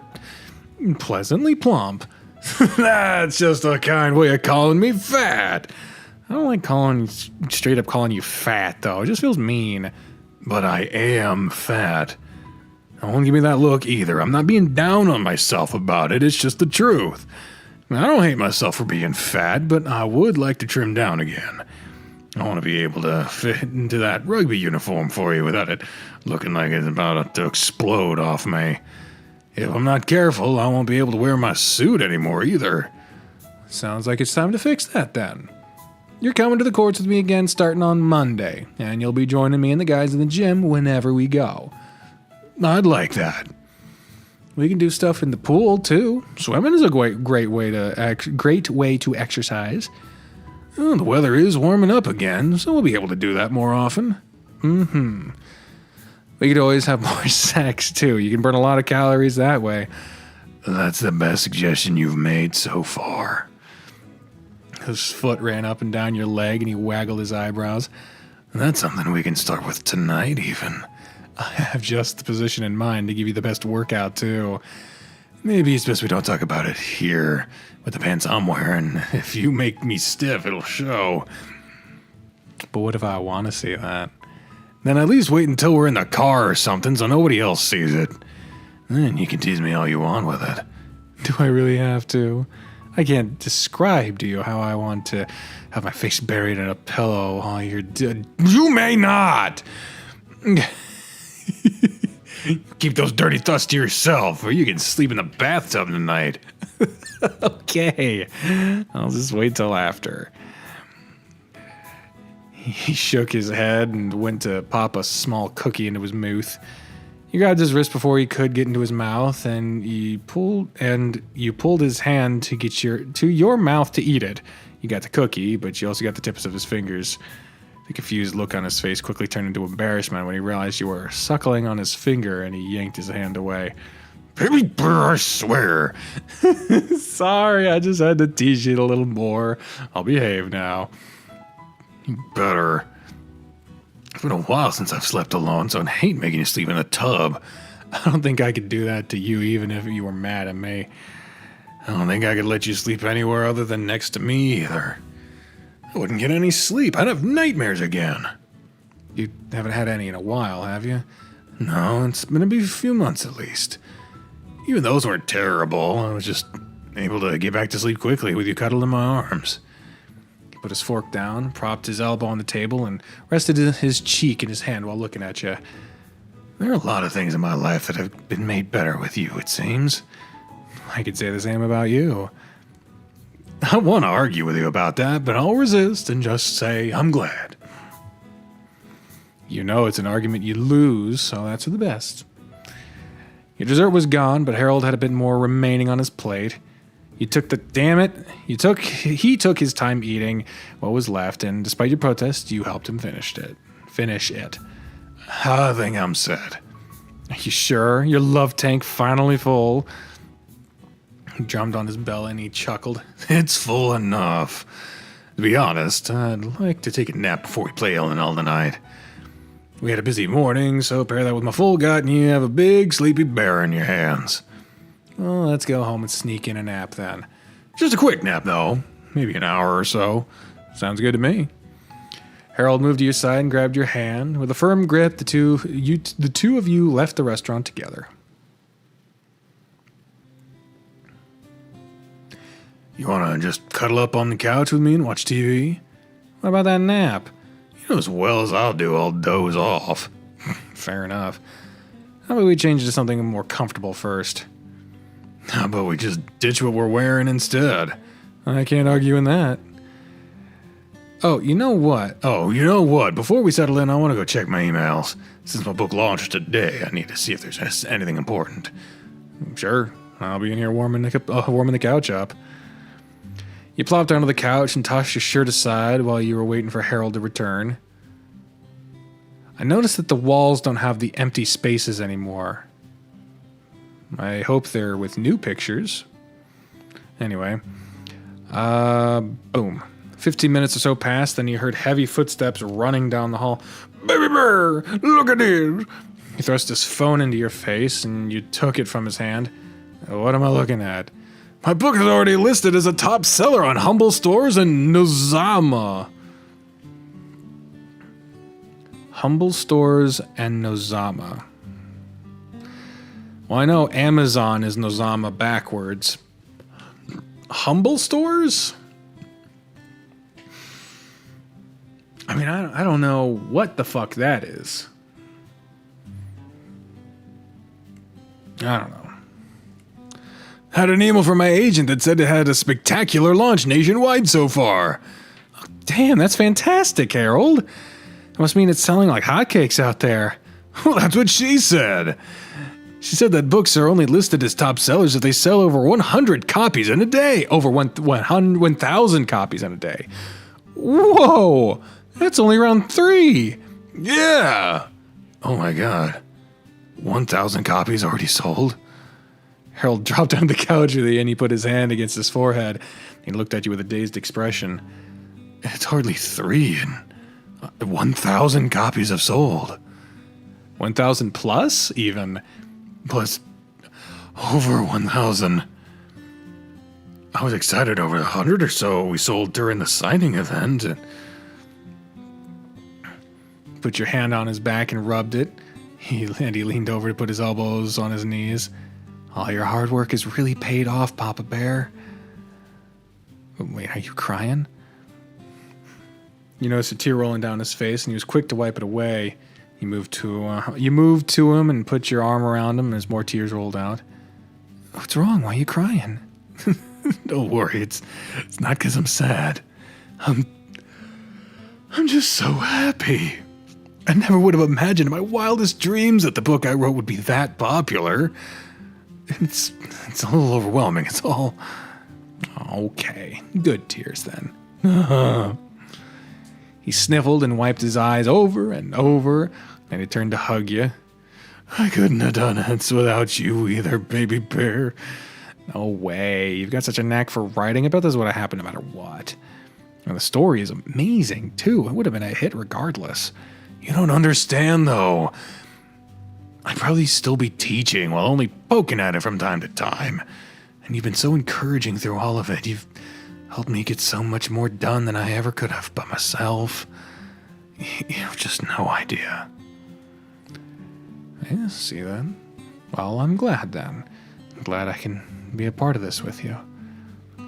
pleasantly plump. That's just a kind way of calling me fat. I don't like straight up calling you fat, though. It just feels mean. But I am fat. Don't give me that look either. I'm not being down on myself about it. It's just the truth. I don't hate myself for being fat, but I would like to trim down again. I want to be able to fit into that rugby uniform for you without it looking like it's about to explode off me. If I'm not careful, I won't be able to wear my suit anymore either. Sounds like it's time to fix that then. You're coming to the courts with me again starting on Monday, and you'll be joining me and the guys in the gym whenever we go. I'd like that. We can do stuff in the pool too. Swimming is a great way to exercise. Well, the weather is warming up again, so we'll be able to do that more often. We could always have more sex too. You can burn a lot of calories that way. That's the best suggestion you've made so far. His foot ran up and down your leg, and he waggled his eyebrows. That's something we can start with tonight, even. I have just the position in mind to give you the best workout, too. Maybe it's best we don't talk about it here, with the pants I'm wearing. If you make me stiff, it'll show. But what if I want to see that? Then at least wait until we're in the car or something so nobody else sees it. Then you can tease me all you want with it. Do I really have to? I can't describe to you how I want to have my face buried in a pillow while you're dead. You may not! Keep those dirty thoughts to yourself, or you can sleep in the bathtub tonight. Okay, I'll just wait till after. He shook his head and went to pop a small cookie into his mouth. You grabbed his wrist before he could get into his mouth, and you pulled his hand to get your mouth to eat it. You got the cookie, but you also got the tips of his fingers. The confused look on his face quickly turned into embarrassment when he realized you were suckling on his finger, and he yanked his hand away. Baby bear, I swear. Sorry, I just had to tease you a little more. I'll behave now. You better. It's been a while since I've slept alone, so I hate making you sleep in a tub. I don't think I could do that to you even if you were mad at me. I don't think I could let you sleep anywhere other than next to me either. I wouldn't get any sleep. I'd have nightmares again. You haven't had any in a while, have you? No, it's been a few months at least. Even those weren't terrible. I was just able to get back to sleep quickly with you cuddled in my arms. He put his fork down, propped his elbow on the table, and rested his cheek in his hand while looking at you. There are a lot of things in my life that have been made better with you, it seems. I could say the same about you. I want to argue with you about that, but I'll resist and just say I'm glad. You know it's an argument you lose, so that's for the best. Your dessert was gone, but Harold had a bit more remaining on his plate. He took his time eating what was left, and despite your protest, you helped him finish it. I think I'm set. Are you sure? Your love tank finally full? He drummed on his belly and he chuckled. It's full enough. To be honest, I'd like to take a nap before we play Ellen all tonight. We had a busy morning, so pair that with my full gut and you have a big sleepy bear in your hands. Well, let's go home and sneak in a nap then. Just a quick nap, though. Maybe an hour or so. Sounds good to me. Harold moved to your side and grabbed your hand. With a firm grip, the two of you left the restaurant together. You want to just cuddle up on the couch with me and watch TV? What about that nap? You know as well as I'll do, I'll doze off. Fair enough. How about we change it to something more comfortable first? How about we just ditch what we're wearing instead? I can't argue in that. Oh, you know what? Before we settle in, I want to go check my emails. Since my book launched today, I need to see if there's anything important. Sure. I'll be in here warming the couch up. You plopped onto the couch and tossed your shirt aside while you were waiting for Harold to return. I noticed that the walls don't have the empty spaces anymore. I hope they're with new pictures. Anyway. Boom. 15 minutes or so passed, then you heard heavy footsteps running down the hall. Baby bear, look at this. He thrust his phone into your face, and you took it from his hand. What am I looking at? My book is already listed as a top seller on Humble Stores and Nozama. Humble Stores and Nozama. Well, I know Amazon is Nozama backwards. Humble Stores? I mean, I don't know what the fuck that is. I don't know. Had an email from my agent that said it had a spectacular launch nationwide so far. Oh, damn, that's fantastic, Harold. That must mean it's selling like hotcakes out there. Well, that's what she said. She said that books are only listed as top sellers if they sell over 100 copies in a day. Over 1,000 copies in a day. Whoa, that's only around 3. Yeah. Oh my god. 1,000 copies already sold? Harold dropped on the couch with you and he put his hand against his forehead. He looked at you with a dazed expression. It's hardly 3 and 1,000 copies have sold. 1,000 plus, even? Plus over 1,000. I was excited over 100 or so we sold during the signing event. Put your hand on his back and rubbed it. He leaned over to put his elbows on his knees. All your hard work has really paid off, Papa Bear. Wait, are you crying? You noticed a tear rolling down his face, and he was quick to wipe it away. You move to him and put your arm around him as more tears rolled out. What's wrong? Why are you crying? Don't worry, it's not because I'm sad. I'm just so happy. I never would have imagined in my wildest dreams that the book I wrote would be that popular. It's a little overwhelming, it's all. Okay, good tears then. He sniffled and wiped his eyes over and over, and he turned to hug you. I couldn't have done it without you either, baby bear. No way. You've got such a knack for writing. I bet this would have happened no matter what. And the story is amazing, too. It would have been a hit regardless. You don't understand, though. I'd probably still be teaching while only poking at it from time to time. And you've been so encouraging through all of it. You've helped me get so much more done than I ever could have by myself. You have just no idea. I see that. Well, I'm glad then. I'm glad I can be a part of this with you.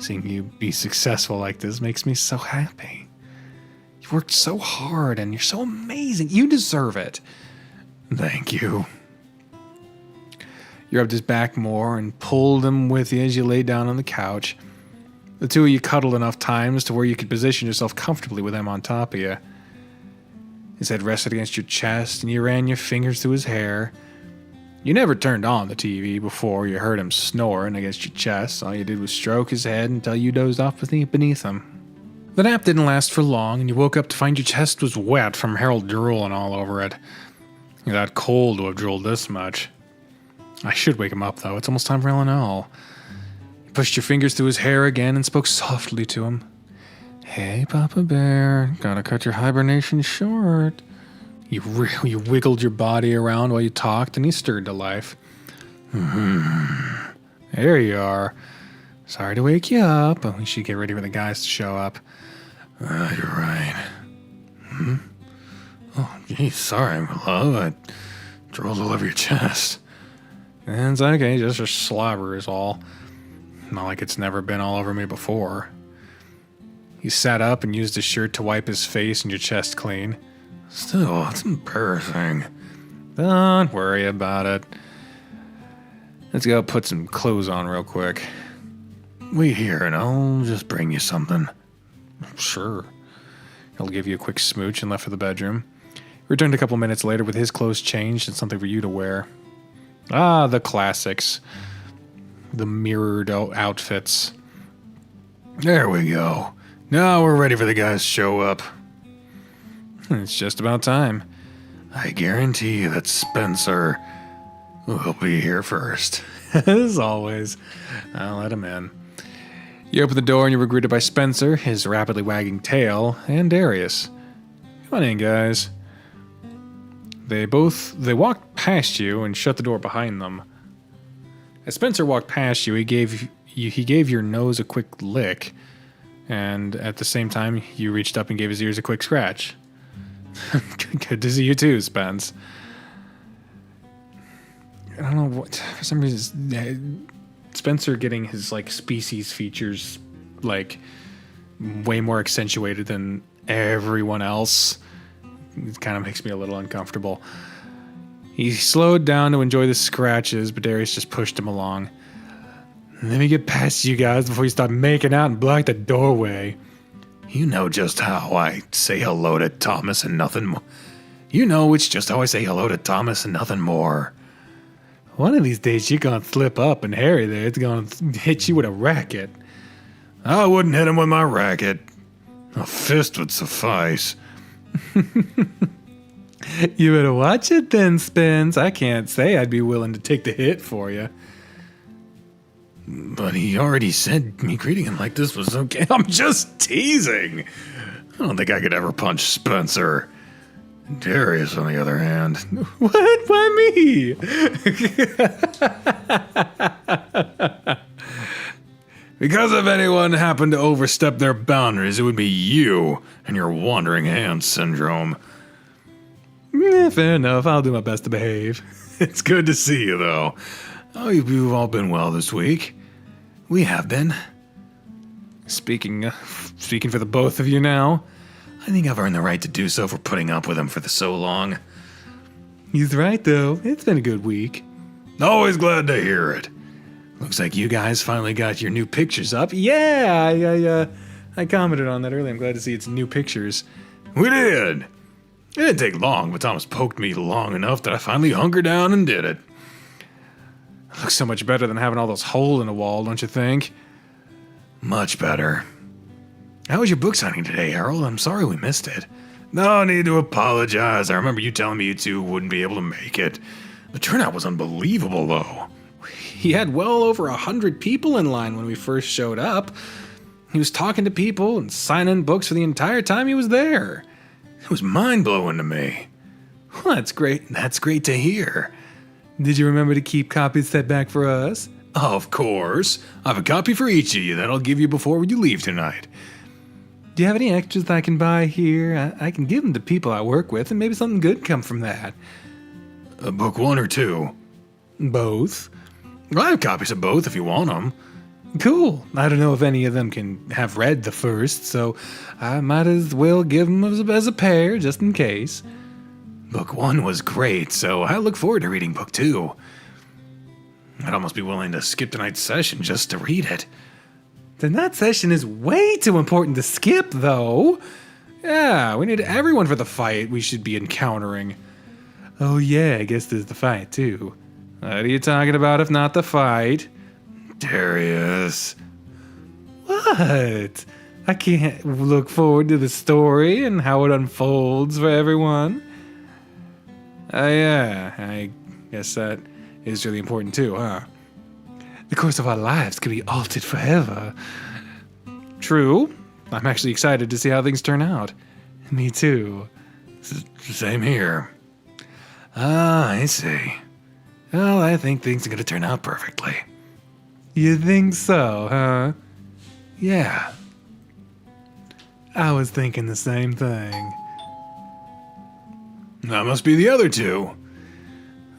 Seeing you be successful like this makes me so happy. You worked so hard and you're so amazing. You deserve it. Thank you. You rubbed his back more and pulled him with you as you lay down on the couch. The two of you cuddled enough times to where you could position yourself comfortably with him on top of you. His head rested against your chest and you ran your fingers through his hair. You never turned on the TV before you heard him snoring against your chest. All you did was stroke his head until you dozed off beneath him. The nap didn't last for long, and you woke up to find your chest was wet from Harold drooling all over it. You're that cold to have drooled this much. I should wake him up, though. It's almost time for L&L. You pushed your fingers through his hair again and spoke softly to him. Hey, Papa Bear, gotta cut your hibernation short. You wiggled your body around while you talked, and he stirred to life. There you are. Sorry to wake you up, but we should get ready for the guys to show up. You're right. Oh, geez, sorry, love. I drooled all over your chest. It's okay, just a slobber is all. Not like it's never been all over me before. He sat up and used his shirt to wipe his face and your chest clean. Still, it's embarrassing. Don't worry about it. Let's go put some clothes on real quick. Wait here and I'll just bring you something. Sure. He'll give you a quick smooch and left for the bedroom. He returned a couple minutes later with his clothes changed and something for you to wear. Ah, the classics. The mirrored outfits. There we go. Now we're ready for the guys to show up. It's just about time. I guarantee you that Spencer will be here first. As always. I'll let him in. You open the door and you were greeted by Spencer, his rapidly wagging tail, and Darius. Come on in, guys. They walked past you and shut the door behind them. As Spencer walked past you, he gave your nose a quick lick, and at the same time, you reached up and gave his ears a quick scratch. Good to see you too, Spence. I don't know what, for some reason, Spencer getting his species features way more accentuated than everyone else. It kind of makes me a little uncomfortable. He slowed down to enjoy the scratches, but Darius just pushed him along. Let me get past you guys before you start making out and block the doorway. You know just how I say hello to Thomas and nothing more. You know it's just how I say hello to Thomas and nothing more. One of these days you're gonna slip up and Harry there is gonna hit you with a racket. I wouldn't hit him with my racket. A fist would suffice. You better watch it then, Spence. I can't say I'd be willing to take the hit for you. But he already said me greeting him like this was okay. I'm just teasing. I don't think I could ever punch Spencer. Darius, on the other hand. What? Why me? Because if anyone happened to overstep their boundaries, it would be you and your wandering hand syndrome. Fair enough. I'll do my best to behave. It's good to see you, though. Oh, you've all been well this week. We have been. Speaking for the both of you now, I think I've earned the right to do so for putting up with him for so long. He's right, though. It's been a good week. Always glad to hear it. Looks like you guys finally got your new pictures up. Yeah, I commented on that earlier. I'm glad to see it's new pictures. We did. It didn't take long, but Thomas poked me long enough that I finally hunkered down and did it. Looks so much better than having all those holes in the wall, don't you think? Much better. How was your book signing today, Harold? I'm sorry we missed it. No need to apologize. I remember you telling me you two wouldn't be able to make it. The turnout was unbelievable, though. He had well over 100 people in line when we first showed up. He was talking to people and signing books for the entire time he was there. It was mind-blowing to me. Well, that's great. That's great to hear. Did you remember to keep copies set back for us? Of course. I have a copy for each of you that I'll give you before you leave tonight. Do you have any extras that I can buy here? I can give them to people I work with, and maybe something good come from that. Book 1 or 2? Both. I have copies of both if you want them. Cool. I don't know if any of them can have read the first, so I might as well give them as a pair, just in case. Book 1 was great, so I look forward to reading Book 2. I'd almost be willing to skip tonight's session just to read it. The night session is way too important to skip, though. Yeah, we need everyone for the fight we should be encountering. Oh yeah, I guess there's the fight, too. What are you talking about if not the fight? Darius. What? I can't look forward to the story and how it unfolds for everyone. Yeah, I guess that is really important too, huh? The course of our lives could be altered forever. True. I'm actually excited to see how things turn out. Me too. Same here. Ah, I see. Well, I think things are going to turn out perfectly. You think so, huh? Yeah. I was thinking the same thing. That must be the other two.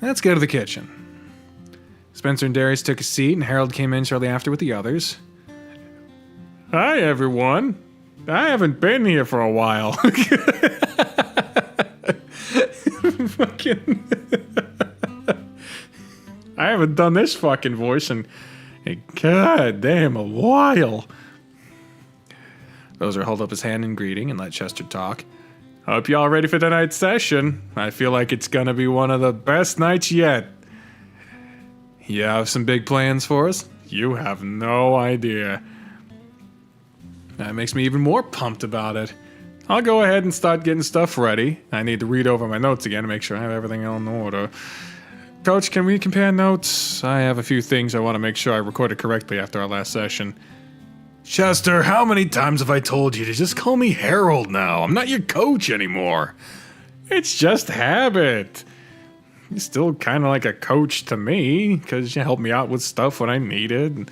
Let's go to the kitchen. Spencer and Darius took a seat, and Harold came in shortly after with the others. Hi, everyone. I haven't been here for a while. Fucking... I haven't done this fucking voice in god damn a while. Dozer held up his hand in greeting and let Chester talk. Hope y'all ready for tonight's session. I feel like it's gonna be one of the best nights yet. You have some big plans for us? You have no idea. That makes me even more pumped about it. I'll go ahead and start getting stuff ready. I need to read over my notes again to make sure I have everything in order. Coach, can we compare notes? I have a few things I want to make sure I recorded correctly after our last session. Chester, how many times have I told you to just call me Harold now? I'm not your coach anymore. It's just habit. You're still kind of like a coach to me, because you helped me out with stuff when I needed.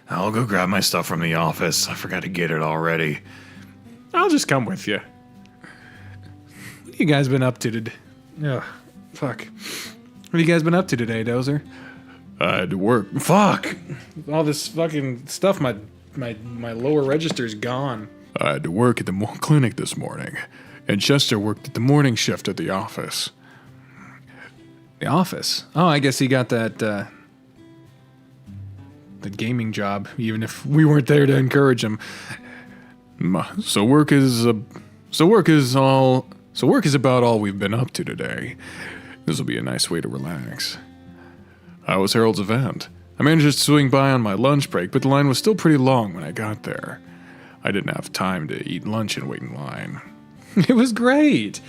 I'll go grab my stuff from the office. I forgot to get it already. I'll just come with you. What have you guys been up to today? Ugh, fuck. What have you guys been up to today, Dozer? I had to work. Fuck! All this fucking stuff, my lower register's gone. I had to work at the clinic this morning, and Chester worked at the morning shift at the office. The office? Oh, I guess he got that, the gaming job, even if we weren't there to encourage him. So work is about all we've been up to today. This will be a nice way to relax. How was Harold's event? I managed to swing by on my lunch break, but the line was still pretty long when I got there. I didn't have time to eat lunch and wait in line. It was great.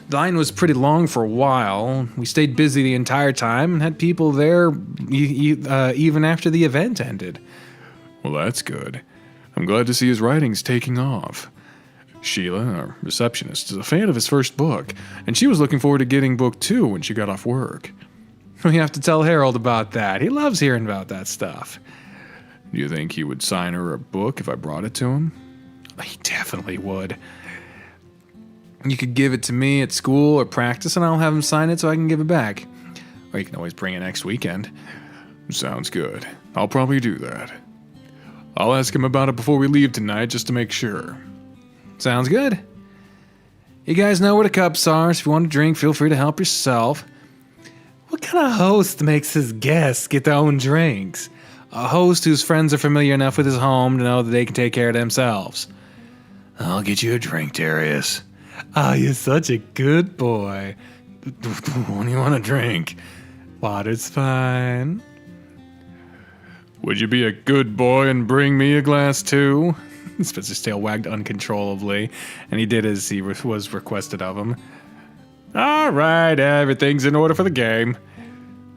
The line was pretty long for a while. We stayed busy the entire time and had people there even after the event ended. Well, that's good. I'm glad to see his writing's taking off. Sheila, our receptionist, is a fan of his first book, and she was looking forward to getting book 2 when she got off work. We have to tell Harold about that. He loves hearing about that stuff. Do you think he would sign her a book if I brought it to him? He definitely would. You could give it to me at school or practice, and I'll have him sign it so I can give it back. Or you can always bring it next weekend. Sounds good. I'll probably do that. I'll ask him about it before we leave tonight just to make sure. Sounds good. You guys know where the cups are, so if you want to drink, feel free to help yourself. What kind of host makes his guests get their own drinks? A host whose friends are familiar enough with his home to know that they can take care of themselves. I'll get you a drink, Darius. Ah, you're such a good boy. What do you want to drink? Water's fine. Would you be a good boy and bring me a glass too? Spencer's tail wagged uncontrollably, and he did as he was requested of him. All right, everything's in order for the game.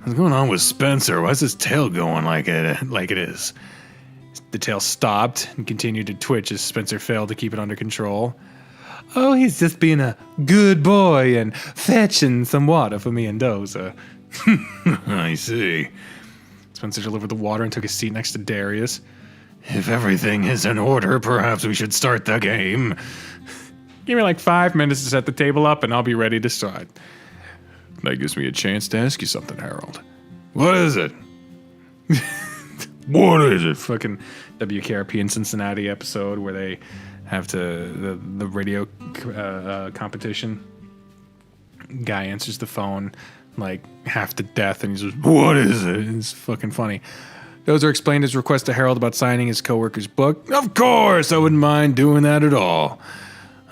What's going on with Spencer? Why's his tail going like it is? The tail stopped and continued to twitch as Spencer failed to keep it under control. Oh, he's just being a good boy and fetching some water for me and Doza. I see. Spencer delivered the water and took his seat next to Darius. If everything is in order, perhaps we should start the game. Give me like 5 minutes to set the table up and I'll be ready to start. That gives me a chance to ask you something, Harold. What is it? What is it? Fucking WKRP in Cincinnati episode where they have the radio competition. Guy answers the phone like half to death and he says, "What is it?" It's fucking funny. Dozer explained his request to Harold about signing his coworker's book. Of course, I wouldn't mind doing that at all.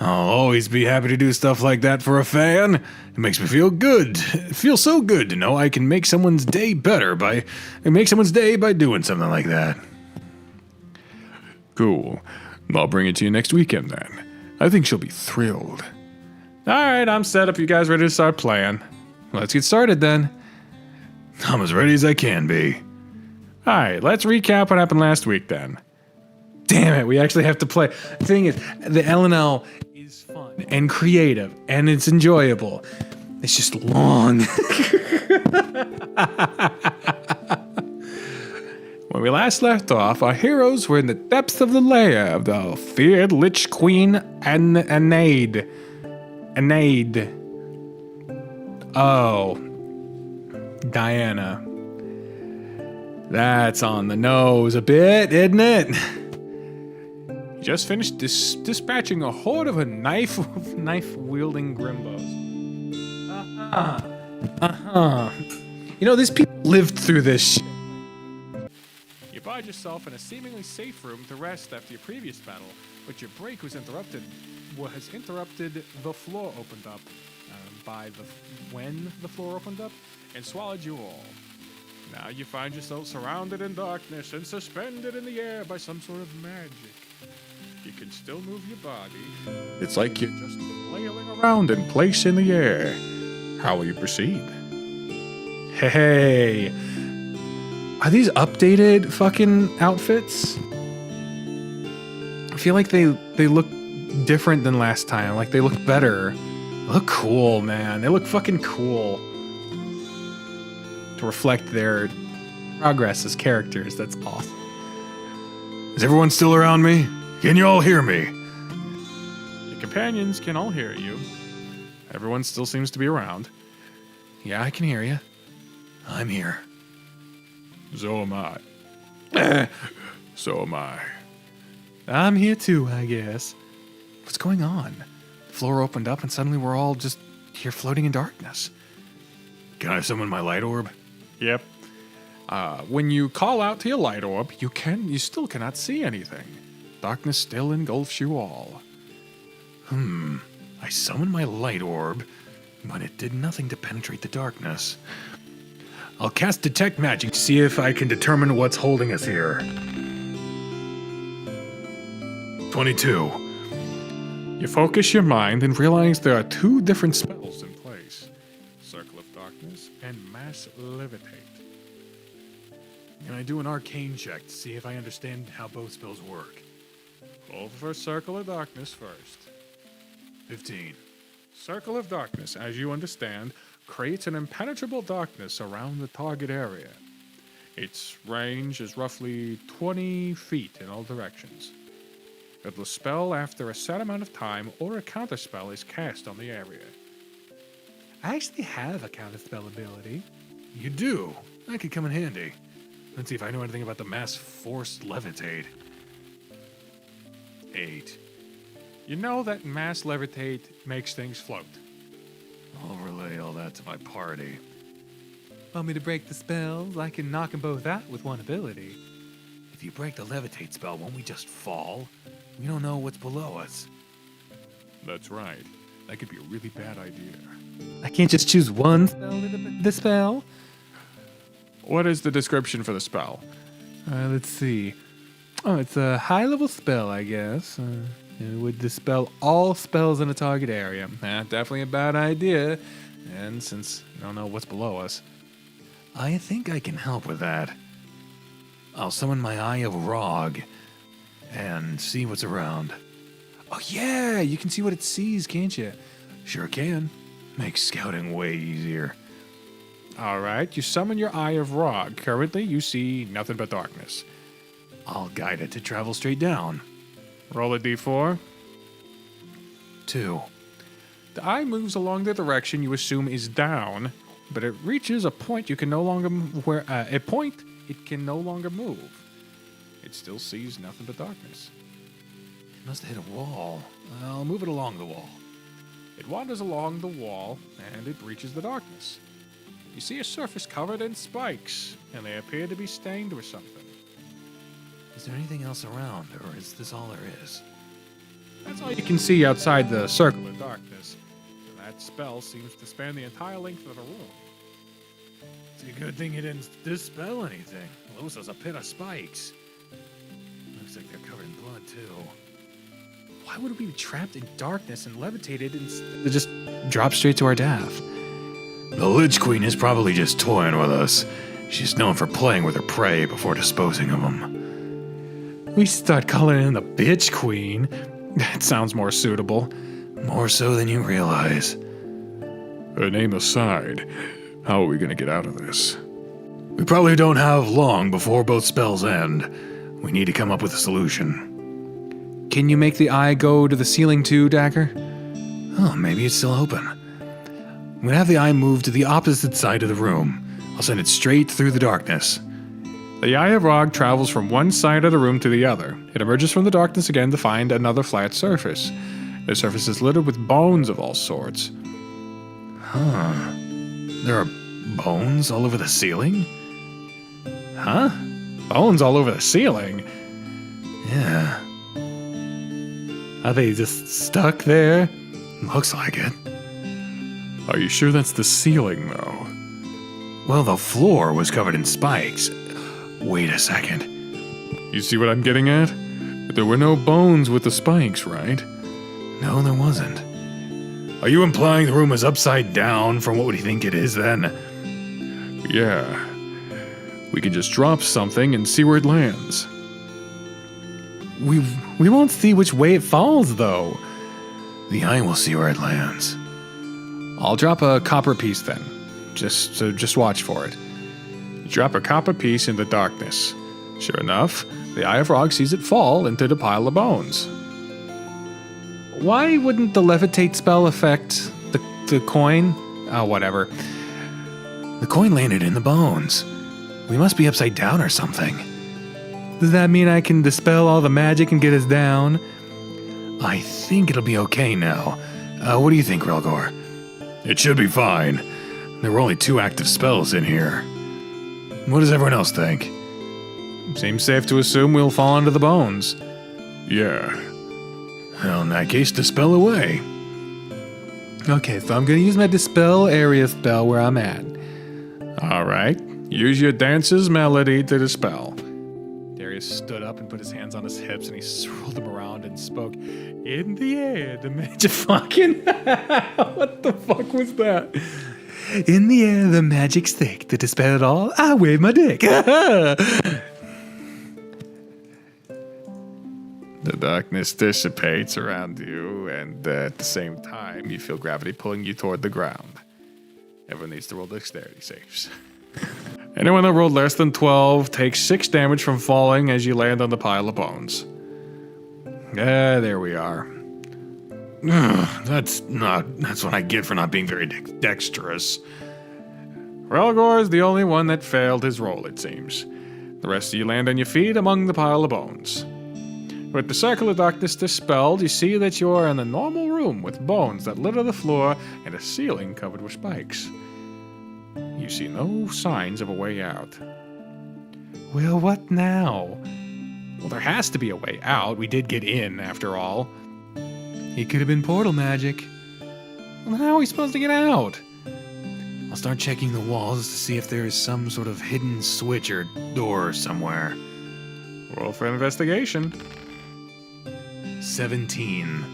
I'll always be happy to do stuff like that for a fan. It makes me feel good. It feels so good to know I can make someone's day better by doing something like that. Cool. I'll bring it to you next weekend then. I think she'll be thrilled. All right, I'm set up. You guys ready to start playing? Let's get started then. I'm as ready as I can be. All right, let's recap what happened last week then. Damn it, we actually have to play. The thing is, the LNL is fun and creative, and it's enjoyable. It's just long. When we last left off, our heroes were in the depths of the lair of the feared Lich Queen Anaid. Oh, Diana. That's on the nose a bit, isn't it? Just finished dispatching a horde of knife-wielding Grimbos. You know, these people lived through this shit. You find yourself in a seemingly safe room to rest after your previous battle, but your break was interrupted. The floor opened up when the floor opened up and swallowed you all. Now you find yourself surrounded in darkness and suspended in the air by some sort of magic. You can still move your body. It's like you're just flailing around in place in the air. How will you proceed? Hey, are these updated fucking outfits? I feel like they look different than last time. Like they look better. They look cool, man. They look fucking cool. To reflect their progress as characters. That's awesome. Is everyone still around me? Can you all hear me? The companions can all hear you. Everyone still seems to be around. Yeah, I can hear you. I'm here. So am I. So am I. I'm here too, I guess. What's going on? The floor opened up and suddenly we're all just here floating in darkness. Can I summon my light orb? Yep. When you call out to your light orb, you still cannot see anything. Darkness still engulfs you all. I summoned my light orb, but it did nothing to penetrate the darkness. I'll cast Detect Magic to see if I can determine what's holding us here. 22. You focus your mind and realize there are 2 different spells in place. Circle of Darkness and Mass Levitate. Can I do an arcane check to see if I understand how both spells work? Roll for Circle of Darkness first. 15. Circle of Darkness, as you understand, creates an impenetrable darkness around the target area. Its range is roughly 20 feet in all directions. It will spell after a set amount of time or a counterspell is cast on the area. I actually have a counterspell ability. You do? That could come in handy. Let's see if I know anything about the Mass Force Levitate. 8. You know that Mass Levitate makes things float. I'll relay all that to my party. Want me to break the spells? I can knock them both out with one ability. If you break the levitate spell, won't we just fall? We don't know what's below us. That's right. That could be a really bad idea. I can't just choose one spell to the spell? What is the description for the spell? Let's see. Oh, it's a high-level spell, I guess. It would dispel all spells in a target area. Definitely a bad idea. And since we don't know what's below us. I think I can help with that. I'll summon my Eye of Rog and see what's around. Oh yeah, you can see what it sees, can't you? Sure can. Makes scouting way easier. Alright, you summon your Eye of Rog. Currently, you see nothing but darkness. I'll guide it to travel straight down. Roll a d4. 2. The eye moves along the direction you assume is down, but it reaches a point you can no longer it can no longer move. It still sees nothing but darkness. It must have hit a wall. I'll move it along the wall. It wanders along the wall, and it reaches the darkness. You see a surface covered in spikes, and they appear to be stained with something. Is there anything else around, or is this all there is? That's all you can see outside the circle of darkness. That spell seems to span the entire length of the room. It's a good thing it didn't dispel anything. Those was a pit of spikes. Looks like they're covered in blood, too. Why would we be trapped in darkness and levitated instead of just drop straight to our death? The Lich Queen is probably just toying with us. She's known for playing with her prey before disposing of them. We start calling in the Bitch Queen. That sounds more suitable. More so than you realize. Her name aside, how are we gonna get out of this? We probably don't have long before both spells end. We need to come up with a solution. Can you make the eye go to the ceiling too, Dagger? Oh, maybe it's still open. I'm gonna have the eye move to the opposite side of the room. I'll send it straight through the darkness. The Eye of Rog travels from one side of the room to the other. It emerges from the darkness again to find another flat surface. The surface is littered with bones of all sorts. Huh. There are bones all over the ceiling? Huh? Bones all over the ceiling? Yeah. Are they just stuck there? Looks like it. Are you sure that's the ceiling, though? Well, the floor was covered in spikes. Wait a second. You see what I'm getting at? There were no bones with the spikes, right? No, there wasn't. Are you implying the room is upside down from what would you think it is, then? Yeah. We can just drop something and see where it lands. We won't see which way it falls, though. The eye will see where it lands. I'll drop a copper piece then. Just watch for it. You drop a copper piece in the darkness. Sure enough, the Eye of Rog sees it fall into the pile of bones. Why wouldn't the levitate spell affect the coin? Oh, whatever. The coin landed in the bones. We must be upside down or something. Does that mean I can dispel all the magic and get us down? I think it'll be okay now. What do you think, Relgor? It should be fine. There were only 2 active spells in here. What does everyone else think? Seems safe to assume we'll fall into the bones. Yeah. Well, in that case, dispel away. Okay, so I'm gonna use my dispel area spell where I'm at. Alright, use your dance's melody to dispel. Darius stood up and put his hands on his hips and he swirled them around and spoke. In the air, the magic fucking... What the fuck was that? In the air, the magic's thick. To dispel it all, I wave my dick. The darkness dissipates around you, and at the same time, you feel gravity pulling you toward the ground. Everyone needs to roll dexterity saves. Anyone that rolled less than 12 takes 6 damage from falling as you land on the pile of bones. There we are. That's what I get for not being very dexterous. Relgor is the only one that failed his roll, it seems. The rest of you land on your feet among the pile of bones. With the circle of darkness dispelled, you see that you are in a normal room with bones that litter the floor and a ceiling covered with spikes. You see no signs of a way out. Well, what now? Well, there has to be a way out. We did get in, after all. It could have been portal magic. Well, then how are we supposed to get out? I'll start checking the walls to see if there is some sort of hidden switch or door somewhere. Roll for investigation. 17.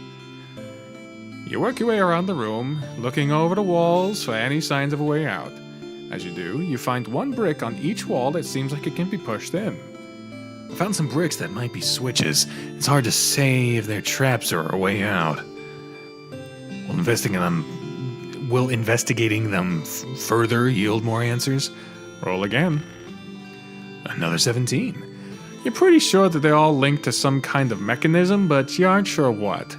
You work your way around the room, looking over the walls for any signs of a way out. As you do, you find one brick on each wall that seems like it can be pushed in. I found some bricks that might be switches. It's hard to say if they're traps or a way out. Will investigating them further yield more answers? Roll again. Another 17. You're pretty sure that they're all linked to some kind of mechanism, but you aren't sure what.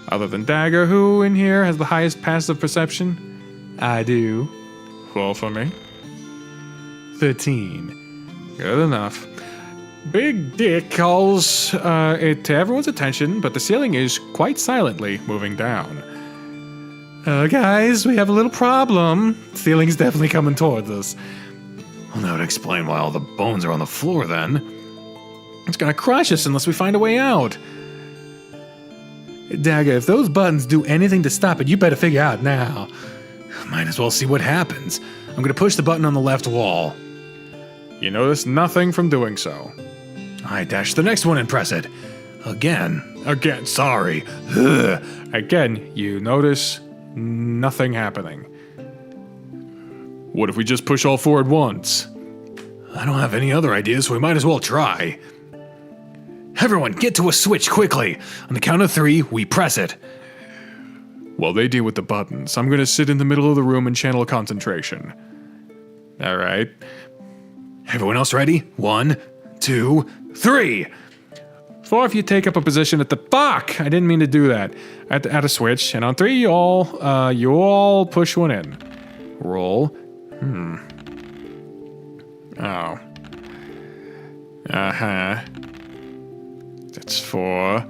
Other than Dagger, who in here has the highest passive perception? I do. Roll for me. 13. Good enough. Big Dick calls it to everyone's attention, but the ceiling is quite silently moving down. Guys, we have a little problem. The ceiling's definitely coming towards us. Well, that would explain why all the bones are on the floor then. It's gonna crush us unless we find a way out. Dagger, if those buttons do anything to stop it, you better figure out now. Might as well see what happens. I'm gonna push the button on the left wall. You notice nothing from doing so. I dash the next one and press it. Again, sorry. Ugh. Again, you notice nothing happening. What if we just push all four at once? I don't have any other ideas, so we might as well try. Everyone, get to a switch quickly. On the count of 3, we press it. While they deal with the buttons, I'm going to sit in the middle of the room and channel concentration. All right. Everyone else ready? 1, 2, 3. 4 if you take up a position at the... Fuck! I didn't mean to do that. At a switch. And on 3, you all push one in. Roll. Oh. Uh-huh. That's 4.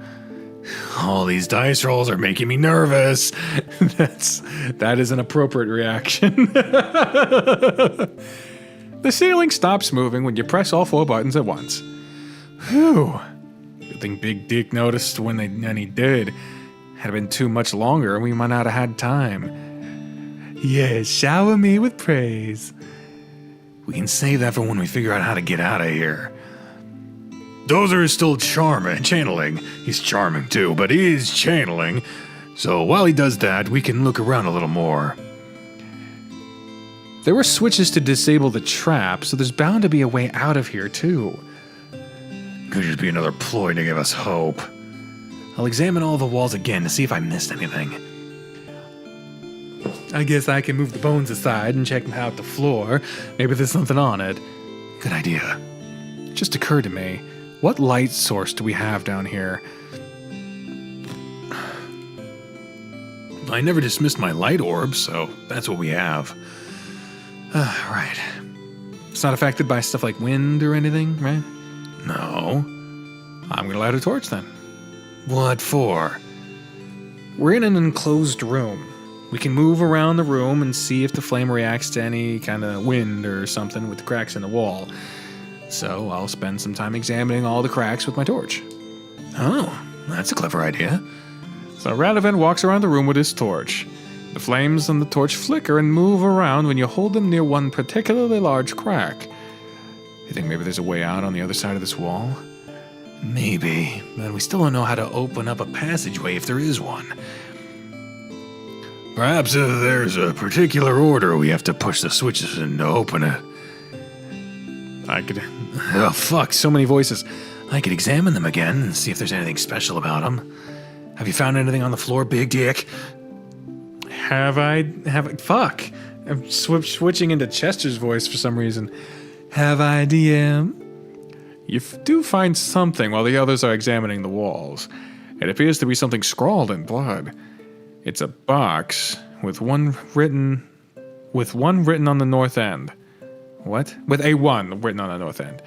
All these dice rolls are making me nervous. That is an appropriate reaction. The ceiling stops moving when you press all 4 buttons at once. Whew. Good thing Big Dick noticed when he did. Had it been too much longer, we might not have had time. Yes, shower me with praise. We can save that for when we figure out how to get out of here. Dozer is still channeling. He's charming too, but he's channeling. So while he does that, we can look around a little more. There were switches to disable the trap, so there's bound to be a way out of here too. Could just be another ploy to give us hope. I'll examine all the walls again to see if I missed anything. I guess I can move the bones aside and check out the floor. Maybe there's something on it. Good idea. It just occurred to me. What light source do we have down here? I never dismissed my light orb, so that's what we have. Right. It's not affected by stuff like wind or anything, right? No. I'm gonna light a torch then. What for? We're in an enclosed room. We can move around the room and see if the flame reacts to any kind of wind or something with the cracks in the wall. So I'll spend some time examining all the cracks with my torch. Oh, that's a clever idea. So Radovan walks around the room with his torch. The flames on the torch flicker and move around when you hold them near one particularly large crack. You think maybe there's a way out on the other side of this wall? Maybe, but we still don't know how to open up a passageway if there is one. Perhaps there's a particular order we have to push the switches in to open it. Oh fuck, so many voices. I could examine them again and see if there's anything special about them. Have you found anything on the floor, Big Dick? Fuck. I'm switching into Chester's voice for some reason. Have I, DM? You do find something while the others are examining the walls. It appears to be something scrawled in blood. It's a box with one written on the north end. What? With a 1 written on the north end.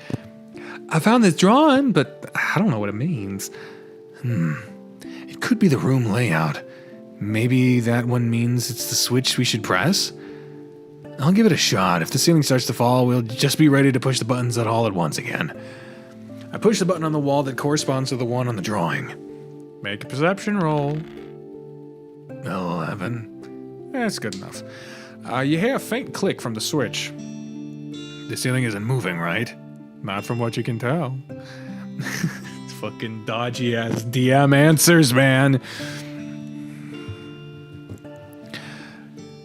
I found this drawing, but I don't know what it means. It could be the room layout. Maybe that one means it's the switch we should press? I'll give it a shot. If the ceiling starts to fall, we'll just be ready to push the buttons all at once again. I push the button on the wall that corresponds to the one on the drawing. Make a perception roll. 11. That's good enough. You hear a faint click from the switch. The ceiling isn't moving, right? Not from what you can tell. It's fucking dodgy ass DM answers, man.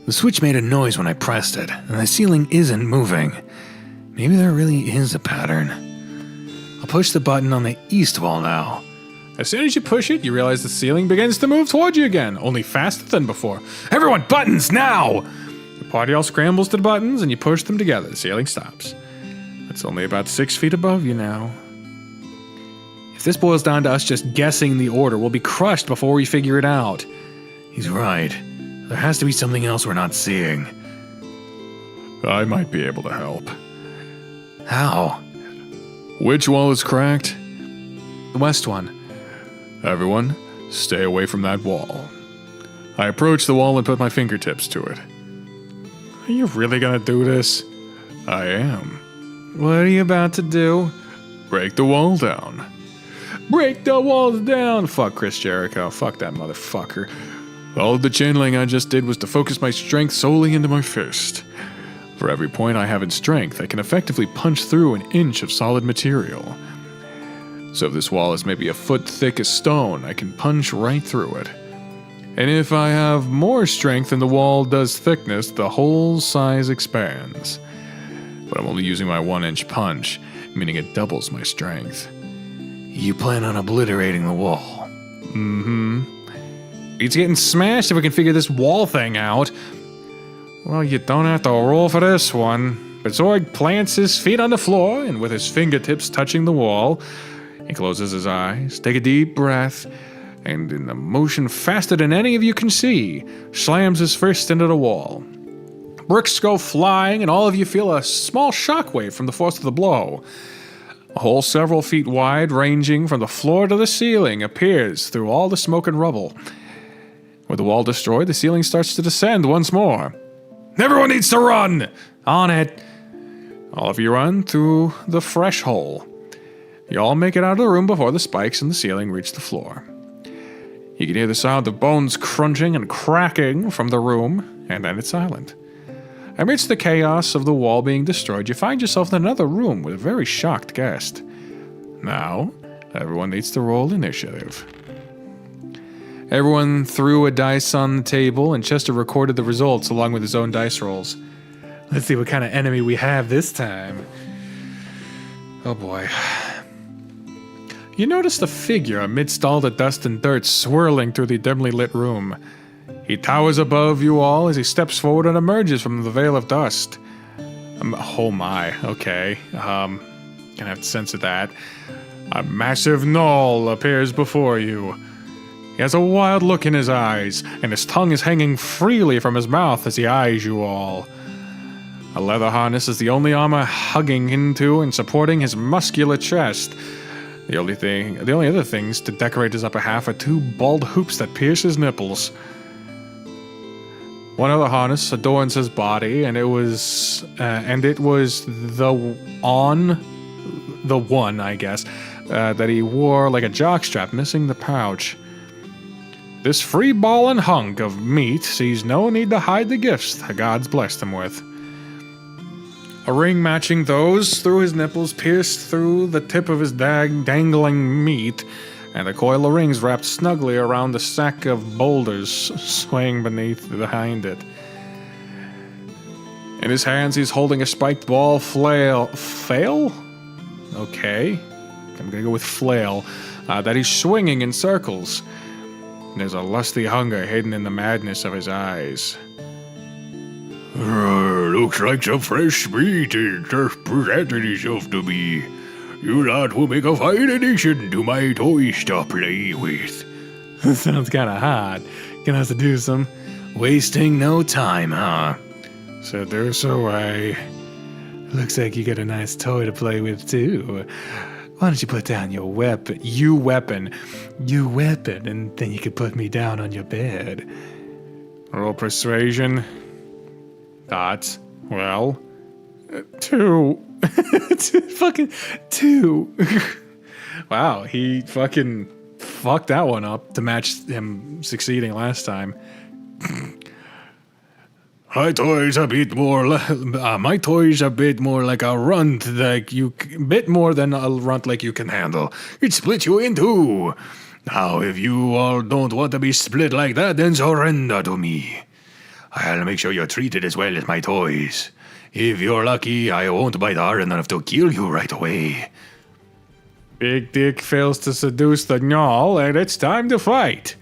The switch made a noise when I pressed it, and the ceiling isn't moving. Maybe there really is a pattern. I'll push the button on the east wall now. As soon as you push it, you realize the ceiling begins to move towards you again, only faster than before. Everyone, buttons now! The party all scrambles to the buttons, and you push them together. The ceiling stops. It's only about 6 feet above you now. If this boils down to us just guessing the order, we'll be crushed before we figure it out. He's right. There has to be something else we're not seeing. I might be able to help. How? Which wall is cracked? The west one. Everyone, stay away from that wall. I approach the wall and put my fingertips to it. Are you really gonna do this? I am. What are you about to do? Break the wall down. Break the walls down! Fuck Chris Jericho. Fuck that motherfucker. All of the channeling I just did was to focus my strength solely into my fist. For every point I have in strength, I can effectively punch through an inch of solid material. So if this wall is maybe a foot thick as stone, I can punch right through it. And if I have more strength than the wall does thickness, the whole size expands. But I'm only using my 1-inch punch, meaning it doubles my strength. You plan on obliterating the wall? Mm-hmm. It's getting smashed if we can figure this wall thing out. Well, you don't have to roll for this one. But Zorg plants his feet on the floor, and with his fingertips touching the wall, he closes his eyes, take a deep breath, and in a motion faster than any of you can see, slams his fist into the wall. Bricks go flying, and all of you feel a small shockwave from the force of the blow. A hole several feet wide, ranging from the floor to the ceiling, appears through all the smoke and rubble. With the wall destroyed, the ceiling starts to descend once more. Everyone needs to run! On it! All of you run through the fresh hole. You all make it out of the room before the spikes in the ceiling reach the floor. You can hear the sound of bones crunching and cracking from the room, and then it's silent. Amidst the chaos of the wall being destroyed, you find yourself in another room with a very shocked guest. Now, everyone needs to roll initiative. Everyone threw a dice on the table, and Chester recorded the results along with his own dice rolls. Let's see what kind of enemy we have this time. Oh boy. You notice the figure amidst all the dust and dirt swirling through the dimly lit room. He towers above you all as he steps forward and emerges from the veil of dust. Oh my, okay. Gonna have to censor that. A massive gnoll appears before you. He has a wild look in his eyes, and his tongue is hanging freely from his mouth as he eyes you all. A leather harness is the only armor hugging into and supporting his muscular chest. The only other things to decorate his upper half are 2 bald hoops that pierce his nipples. One other harness adorns his body, and it was the one, I guess, that he wore like a jockstrap, missing the pouch. This free-balling hunk of meat sees no need to hide the gifts the gods blessed him with. A ring matching those through his nipples pierced through the tip of his dangling meat, and a coil of rings wrapped snugly around the sack of boulders swaying behind it. In his hands, he's holding a spiked ball flail. Okay. I'm gonna go with flail. That he's swinging in circles. There's a lusty hunger hidden in the madness of his eyes. Looks like some fresh meat has just presented itself to me. You lot will make a fine addition to my toys to play with. Sounds kinda hot. Gonna have to do some Wasting no time, huh? So there's a way. Looks like you got a nice toy to play with, too. Why don't you put down your weapon, and then you could put me down on your bed. Roll persuasion. Thoughts? Well, 2. Fucking 2. Wow, he fucking fucked that one up to match him succeeding last time. My toys a bit more like a runt, bit more than a runt like you can handle. It split you in two. Now, if you all don't want to be split like that, then surrender to me. I'll make sure you're treated as well as my toys. If you're lucky, I won't bite hard enough to kill you right away. Big Dick fails to seduce the Gnall, and it's time to fight.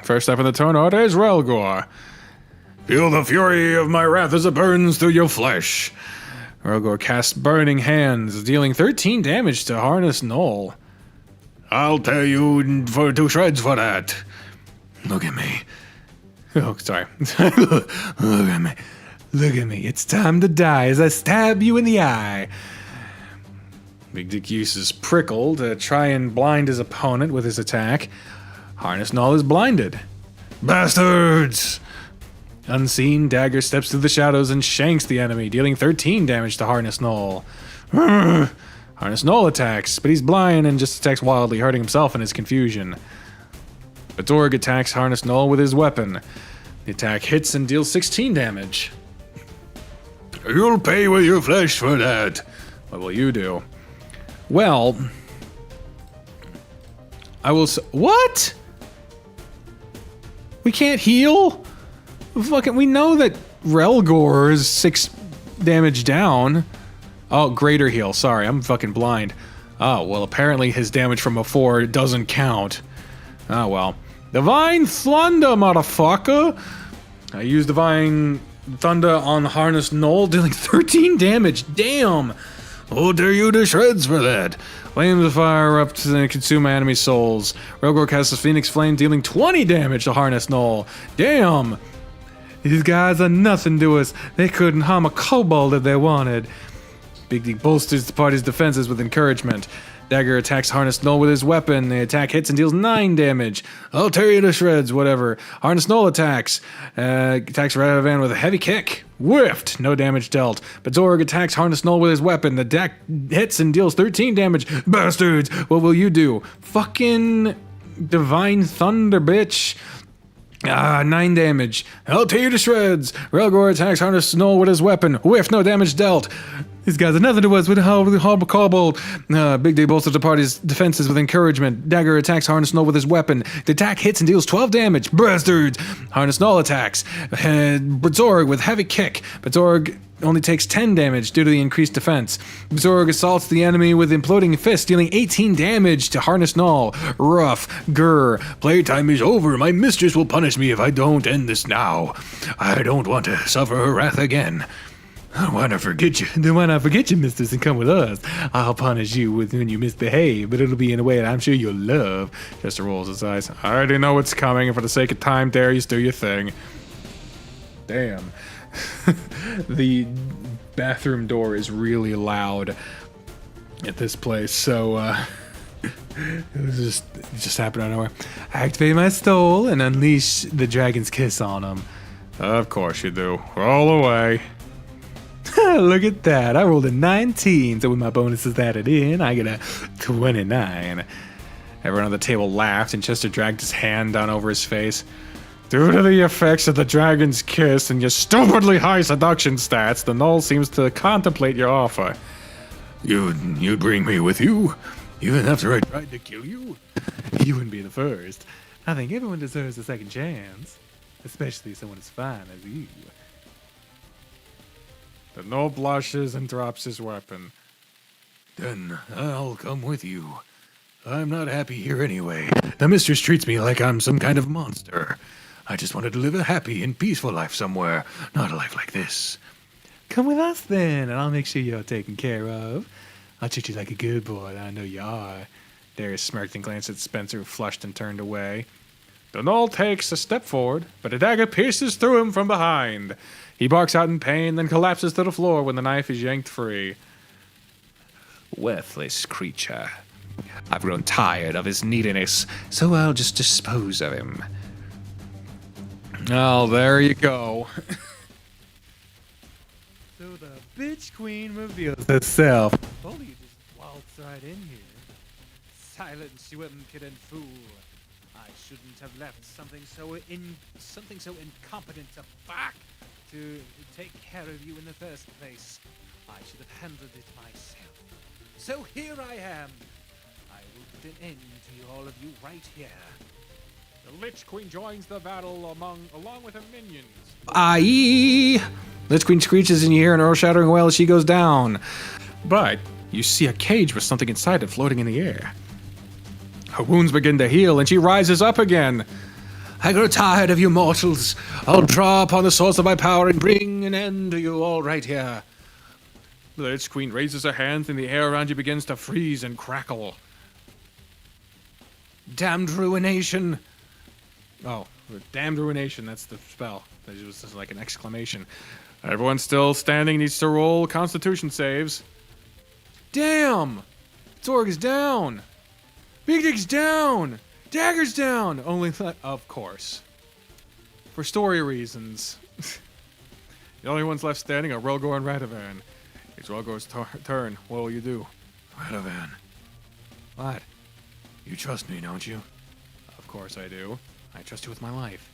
First up in the turn order is Relgor. Feel the fury of my wrath as it burns through your flesh. Relgor casts Burning Hands, dealing 13 damage to Harness Knoll. I'll tear you to shreds for that. Look at me. Oh, sorry. Look at me. Look at me. It's time to die as I stab you in the eye. Big Dick uses Prickle to try and blind his opponent with his attack. Harness Knoll is blinded. Bastards! Unseen, Dagger steps through the shadows and shanks the enemy, dealing 13 damage to Harness Knoll. Harness Knoll attacks, but he's blind and just attacks wildly, hurting himself in his confusion. Betorg attacks Harness Knoll with his weapon. The attack hits and deals 16 damage. You'll pay with your flesh for that. What will you do? Well, I will what? We can't heal? We know that Relgor is 6 damage down. Oh, greater heal. Sorry, I'm fucking blind. Oh, well, apparently his damage from before doesn't count. Oh, well. Divine Thunder, motherfucker! I use Divine Thunder on Harness Knoll, dealing 13 damage. Damn! I'll tear you to shreds for that. Flames of fire erupt and consume enemy souls. Relgor casts a Phoenix Flame, dealing 20 damage to Harness Knoll. Damn! These guys are nothing to us. They couldn't harm a kobold if they wanted. Big Dick bolsters the party's defenses with encouragement. Dagger attacks Harness Knoll with his weapon. The attack hits and deals 9 damage. I'll tear you to shreds, whatever. Harness Knoll attacks. Attacks Radovan with a heavy kick. Whiffed. No damage dealt. But Zorg attacks Harness Knoll with his weapon. The deck hits and deals 13 damage. Bastards! What will you do? Fucking Divine Thunder, bitch. 9 damage. I'll tear you to shreds. Relgor attacks Harness Knoll with his weapon. Whiff, no damage dealt. These guys are nothing to us with a horrible kobold. Big Dick bolsters the party's defenses with encouragement. Dagger attacks Harness Knoll with his weapon. The attack hits and deals 12 damage. Bastards! Harness Knoll attacks. Zorg with heavy kick. But Zorg only takes 10 damage due to the increased defense. Zorg assaults the enemy with imploding fist, dealing 18 damage to Harness Knoll. Rough. Grr. Playtime is over. My mistress will punish me if I don't end this now. I don't want to suffer her wrath again. I want to forget you. Then why not forget you, mistress, and come with us? I'll punish you when you misbehave, but it'll be in a way that I'm sure you'll love. Chester rolls his eyes. I already know what's coming, and for the sake of time, Darius, do your thing. Damn. The bathroom door is really loud at this place, so it just happened out of nowhere. Activate my stole and unleash the dragon's kiss on him. Of course you do. Roll away. Look at that. I rolled a 19, so with my bonuses added in, I get a 29. Everyone on the table laughed, and Chester dragged his hand down over his face. Due to the effects of the dragon's kiss and your stupidly high seduction stats, the Knoll seems to contemplate your offer. You'd bring me with you? Even after I tried to kill you? You wouldn't be the first. I think everyone deserves a second chance. Especially someone as fine as you. The Knoll blushes and drops his weapon. Then I'll come with you. I'm not happy here anyway. The mistress treats me like I'm some kind of monster. I just wanted to live a happy and peaceful life somewhere, not a life like this. Come with us then, and I'll make sure you're taken care of. I'll treat you like a good boy, and I know you are. Darius smirked and glanced at Spencer, who flushed and turned away. The Knoll takes a step forward, but a dagger pierces through him from behind. He barks out in pain, then collapses to the floor when the knife is yanked free. Worthless creature. I've grown tired of his neediness, so I'll just dispose of him. Oh, there you go. So the bitch queen reveals herself. Only you just waltz right in here. Silence, you impudent fool. I shouldn't have left something so incompetent a fuck to take care of you in the first place. I should have handled it myself. So here I am. I will put an end to all of you right here. The Lich Queen joins the battle along with her minions. Aye! Lich Queen screeches and you hear an earth-shattering wail as she goes down. But you see a cage with something inside it floating in the air. Her wounds begin to heal and she rises up again. I grow tired of you mortals. I'll draw upon the source of my power and bring an end to you all right here. The Lich Queen raises her hands and the air around you begins to freeze and crackle. Damned ruination. Oh, damned ruination, that's the spell. It was just like an exclamation. Everyone still standing needs to roll Constitution saves. Damn! Zorg is down! Big Dick's down! Dagger's down! Only, of course. For story reasons. The only ones left standing are Relgor and Radovan. It's Relgor's turn. What will you do? Radovan. What? You trust me, don't you? Of course I do. I trust you with my life,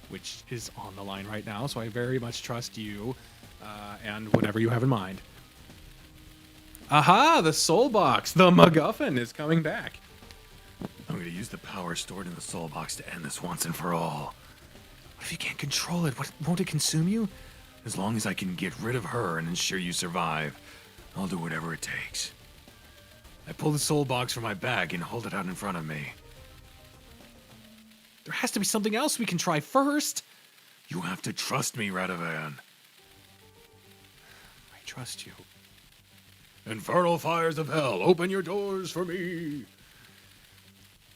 which is on the line right now, so I very much trust you, and whatever you have in mind. Aha! The soul box! The MacGuffin is coming back. I'm going to use the power stored in the soul box to end this once and for all. What if you can't control it? Won't it consume you? As long as I can get rid of her and ensure you survive, I'll do whatever it takes. I pull the soul box from my bag and hold it out in front of me. There has to be something else we can try first. You have to trust me, Radovan. I trust you. Infernal fires of hell, open your doors for me.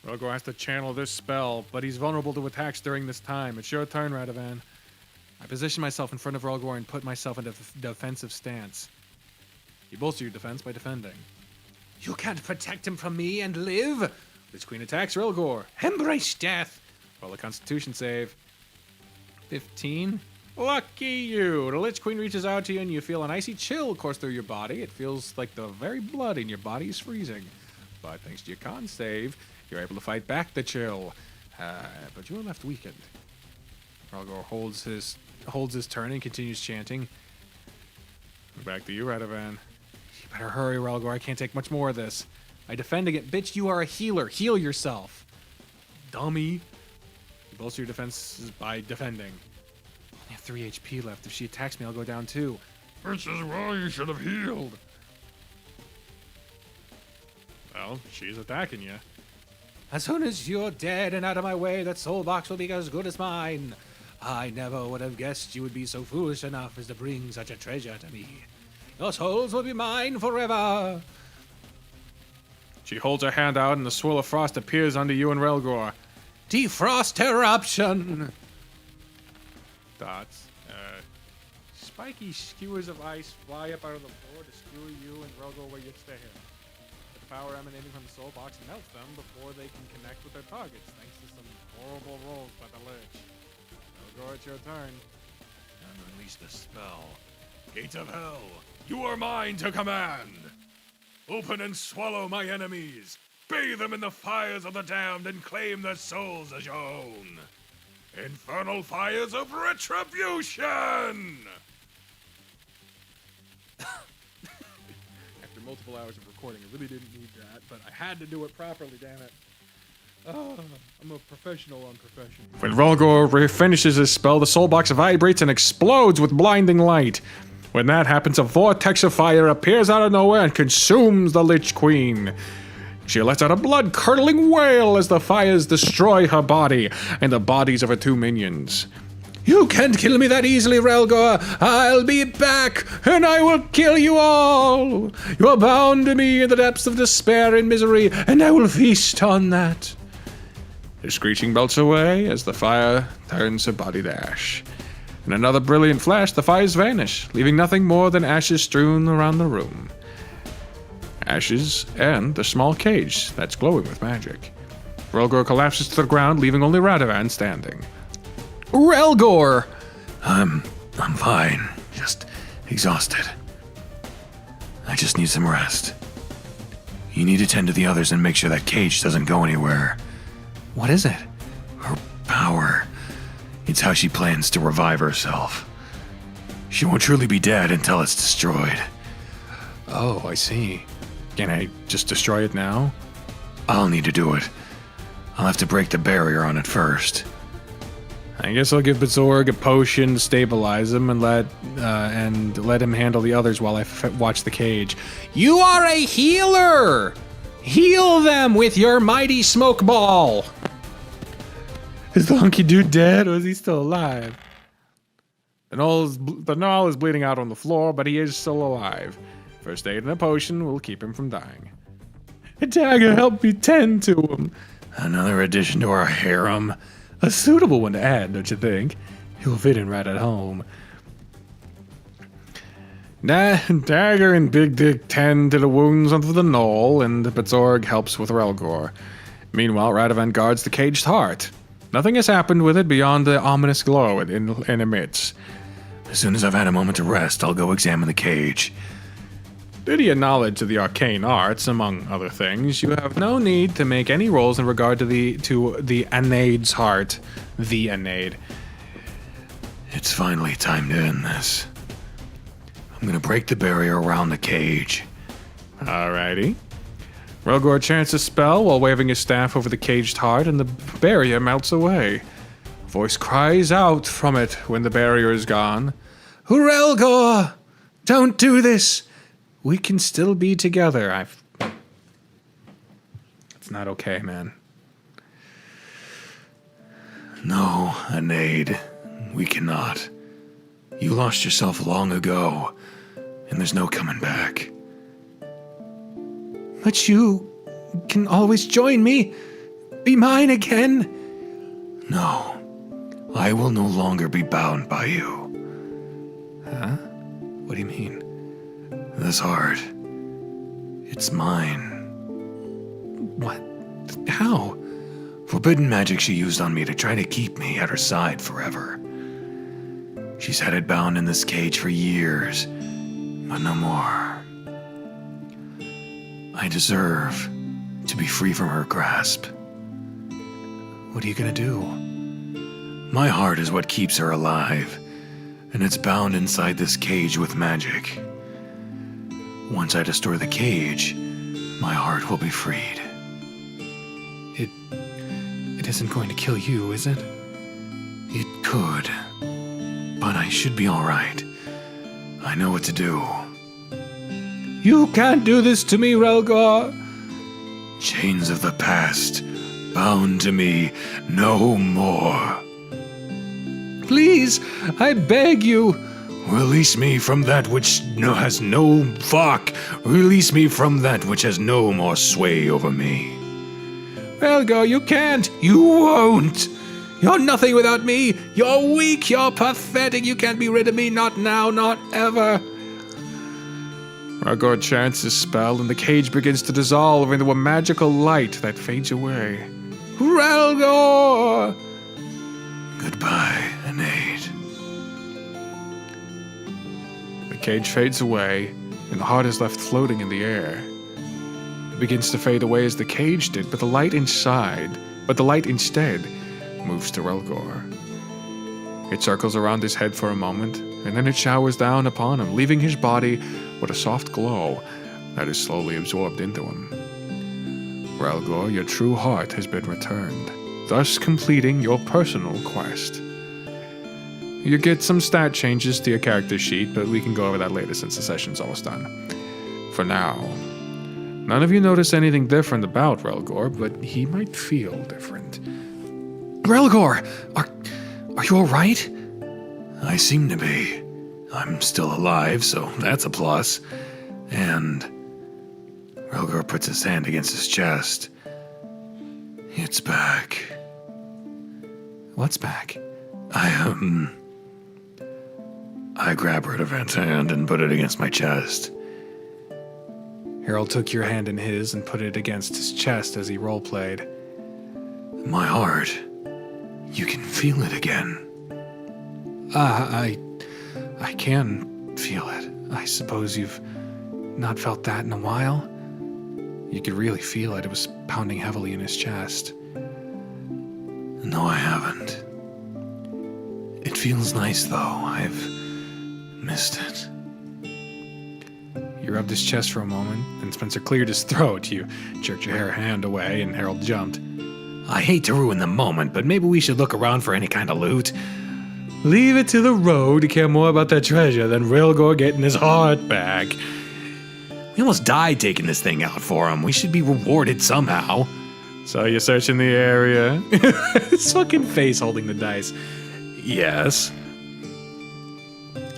Relgor has to channel this spell, but he's vulnerable to attacks during this time. It's your turn, Radovan. I position myself in front of Relgor and put myself in a defensive stance. You bolster your defense by defending. You can't protect him from me and live! Lich Queen attacks Relgor. Embrace death! Roll a Constitution save. 15. Lucky you! The Lich Queen reaches out to you and you feel an icy chill course through your body. It feels like the very blood in your body is freezing. But thanks to your con save, you're able to fight back the chill. But you are left weakened. Relgor holds his turn and continues chanting. Back to you, Radovan. You better hurry, Relgor. I can't take much more of this. I defend against... Bitch, you are a healer. Heal yourself. Dummy. You bolster your defenses by defending. I have 3 HP left. If she attacks me, I'll go down too. Which is why you should have healed. Well, she's attacking you. As soon as you're dead and out of my way, that soul box will be as good as mine. I never would have guessed you would be so foolish enough as to bring such a treasure to me. Your souls will be mine forever. She holds her hand out and the swirl of frost appears under you and Relgor. Defrost eruption! Dots. Spiky skewers of ice fly up out of the floor to skewer you and Relgor where you stand. The power emanating from the soul box melts them before they can connect with their targets, thanks to some horrible rolls by the Lich. Relgor, it's your turn. And release the spell. Gates of hell, you are mine to command! Open and swallow my enemies! Bathe them in the fires of the damned and claim their souls as your own! Infernal fires of retribution! After multiple hours of recording, I really didn't need that, but I had to do it properly, damn it. Oh, I'm a professional unprofessional. When Relgor finishes his spell, the soul box vibrates and explodes with blinding light. When that happens, a vortex of fire appears out of nowhere and consumes the Lich Queen. She lets out a blood-curdling wail as the fires destroy her body and the bodies of her 2 minions. You can't kill me that easily, Relgor. I'll be back, and I will kill you all. You are bound to me in the depths of despair and misery, and I will feast on that. The screeching melts away as the fire turns her body to ash. In another brilliant flash, the fires vanish, leaving nothing more than ashes strewn around the room. Ashes and the small cage that's glowing with magic. Relgor collapses to the ground, leaving only Radovan standing. Relgor! I'm fine. Just exhausted. I just need some rest. You need to tend to the others and make sure that cage doesn't go anywhere. What is it? Her power. It's how she plans to revive herself. She won't truly be dead until it's destroyed. Oh, I see. Can I just destroy it now? I'll need to do it. I'll have to break the barrier on it first. I guess I'll give Bazorg a potion to stabilize him and let him handle the others while I watch the cage. You are a healer! Heal them with your mighty smoke ball! Is the hunky dude dead or is he still alive? The Null is bleeding out on the floor, but he is still alive. First aid and a potion will keep him from dying. A dagger, help me tend to him. Another addition to our harem. A suitable one to add, don't you think? He'll fit in right at home. Dagger and Big Dick tend to the wounds of the Null, and Bazorg helps with Relgor. Meanwhile, Radovan guards the caged heart. Nothing has happened with it beyond the ominous glow it emits. As soon as I've had a moment to rest, I'll go examine the cage. Due to your knowledge of the arcane arts, among other things, you have no need to make any rolls in regard to the Anaid's heart. The Anaid. It's finally time to end this. I'm gonna break the barrier around the cage. Alrighty. Relgor chants a spell while waving his staff over the caged heart, and the barrier melts away. A voice cries out from it when the barrier is gone. Relgor! Don't do this! We can still be together. It's not okay, man. No, Anaid. We cannot. You lost yourself long ago, and there's no coming back. But you can always join me. Be mine again. No. I will no longer be bound by you. Huh? What do you mean? This heart. It's mine. What? How? Forbidden magic she used on me to try to keep me at her side forever. She's had it bound in this cage for years, but no more. I deserve to be free from her grasp. What are you gonna do? My heart is what keeps her alive, and it's bound inside this cage with magic. Once I destroy the cage, my heart will be freed. It isn't going to kill you, is it? It could, but I should be all right. I know what to do. You can't do this to me, Relgor. Chains of the past, bound to me no more. Please, I beg you. Release me from that which has no fuck. Release me from that which has no more sway over me. Relgor, you can't. You won't. You're nothing without me. You're weak. You're pathetic. You can't be rid of me. Not now. Not ever. Relgor chants his spell, and the cage begins to dissolve into a magical light that fades away. Relgor! Goodbye, Anaid. The cage fades away, and the heart is left floating in the air. It begins to fade away as the cage did, but the light instead moves to Relgor. It circles around his head for a moment, and then it showers down upon him, leaving his body with a soft glow that is slowly absorbed into him. Relgor, your true heart has been returned, thus completing your personal quest. You get some stat changes to your character sheet, but we can go over that later since the session's almost done. For now, none of you notice anything different about Relgor, but he might feel different. Relgor! Are you alright? I seem to be. I'm still alive, so that's a plus. And Relgor puts his hand against his chest. It's back. What's back? I grab Radovan's hand and put it against my chest. Harold took your hand in his and put it against his chest as he roleplayed. My heart. You can feel it again. I can, feel it. I suppose you've not felt that in a while? You could really feel it. It was pounding heavily in his chest. No, I haven't. It feels nice, though. I've missed it. You rubbed his chest for a moment, then Spencer cleared his throat. You jerked your hand away, and Harold jumped. I hate to ruin the moment, but maybe we should look around for any kind of loot. Leave it to the road to care more about that treasure than Rilgor getting his heart back. We almost died taking this thing out for him. We should be rewarded somehow. So you're searching the area? His fucking face holding the dice. Yes.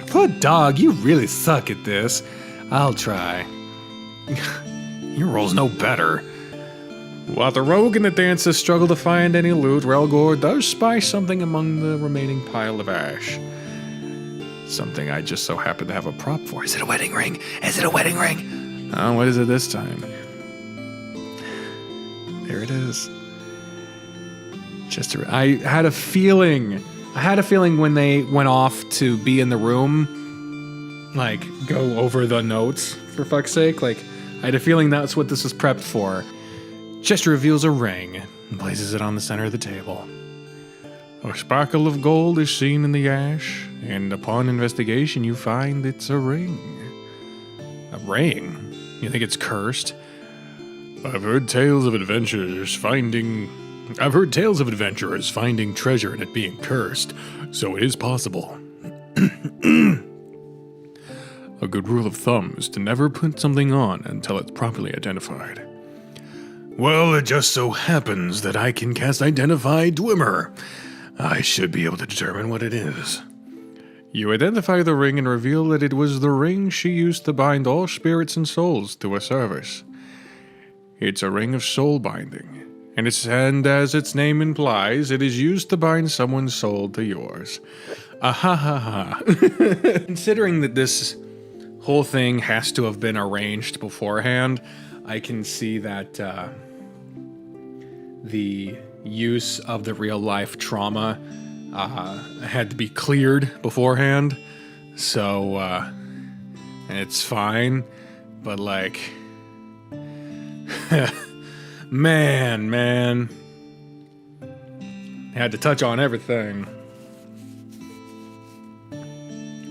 Poor dog, you really suck at this. I'll try. Your roll's no better. While the rogue and the dancer struggle to find any loot, Relgor does spy something among the remaining pile of ash. Something I just so happen to have a prop for. Is it a wedding ring? Is it a wedding ring? Oh, what is it this time? There it is. I had a feeling when they went off to be in the room, like, go over the notes, for fuck's sake. Like, I had a feeling that's what this was prepped for. Chester reveals a ring and places it on the center of the table. A sparkle of gold is seen in the ash, and upon investigation you find it's a ring. A ring? You think it's cursed? I've heard tales of adventurers finding treasure and it being cursed, so it is possible. A good rule of thumb is to never put something on until it's properly identified. Well, it just so happens that I can cast Identify Dwemer. I should be able to determine what it is. You identify the ring and reveal that it was the ring she used to bind all spirits and souls to her service. It's a ring of soul binding, and as its name implies, it is used to bind someone's soul to yours. Ahahaha. Considering that this whole thing has to have been arranged beforehand, I can see that the use of the real-life trauma had to be cleared beforehand, so it's fine, but like, man, had to touch on everything.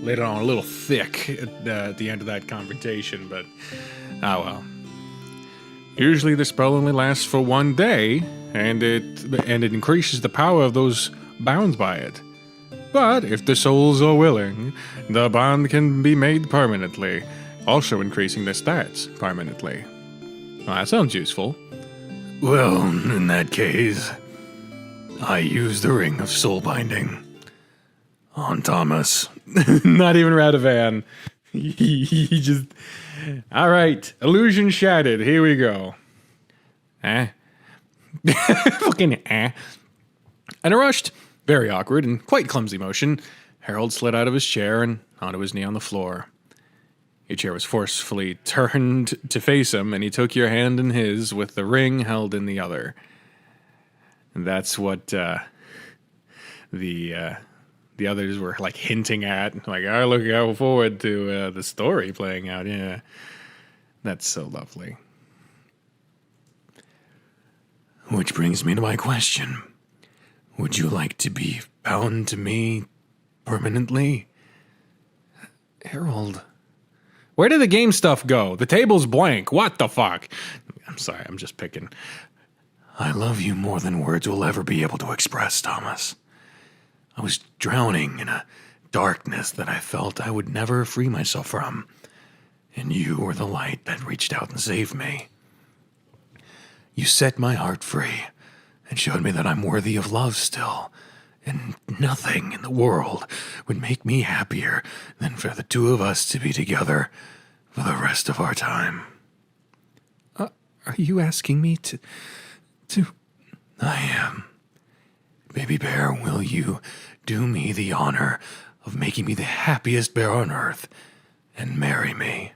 Laid it on a little thick at the end of that confrontation, but oh well. Usually the spell only lasts for 1 day, and it increases the power of those bound by it. But if the souls are willing, the bond can be made permanently, also increasing the stats permanently. Well, that sounds useful. Well, in that case, I use the Ring of Soul Binding on Thomas. Not even Radovan. He just... Alright, illusion shattered. Here we go. Fucking In a rushed, very awkward, and quite clumsy motion, Harold slid out of his chair and onto his knee on the floor. Your chair was forcefully turned to face him, and he took your hand in his with the ring held in the other. And that's what the others were like hinting at. Like, I look forward to the story playing out. Yeah, that's so lovely. Which brings me to my question. Would you like to be bound to me permanently? Harold, where did the game stuff go? The table's blank. What the fuck? I'm sorry, I'm just picking. I love you more than words will ever be able to express, Thomas. I was drowning in a darkness that I felt I would never free myself from, and you were the light that reached out and saved me. You set my heart free and showed me that I'm worthy of love still, and nothing in the world would make me happier than for the two of us to be together for the rest of our time. Are you asking me to... I am. Baby bear, will you do me the honor of making me the happiest bear on earth and marry me?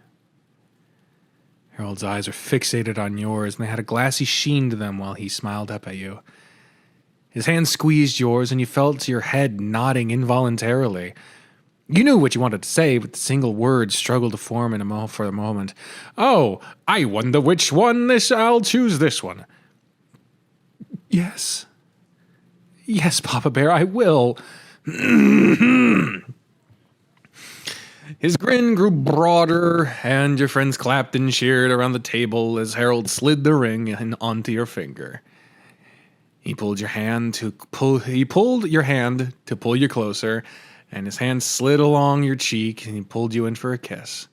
Harold's eyes were fixated on yours, and they had a glassy sheen to them while he smiled up at you. His hand squeezed yours, and you felt your head nodding involuntarily. You knew what you wanted to say, but the single words struggled to form for a moment. Oh, I wonder which one I'll choose this one. Yes. Yes, Papa Bear, I will. His grin grew broader, and your friends clapped and cheered around the table as Harold slid the ring onto your finger. He pulled your hand to pull you closer, and his hand slid along your cheek, and he pulled you in for a kiss.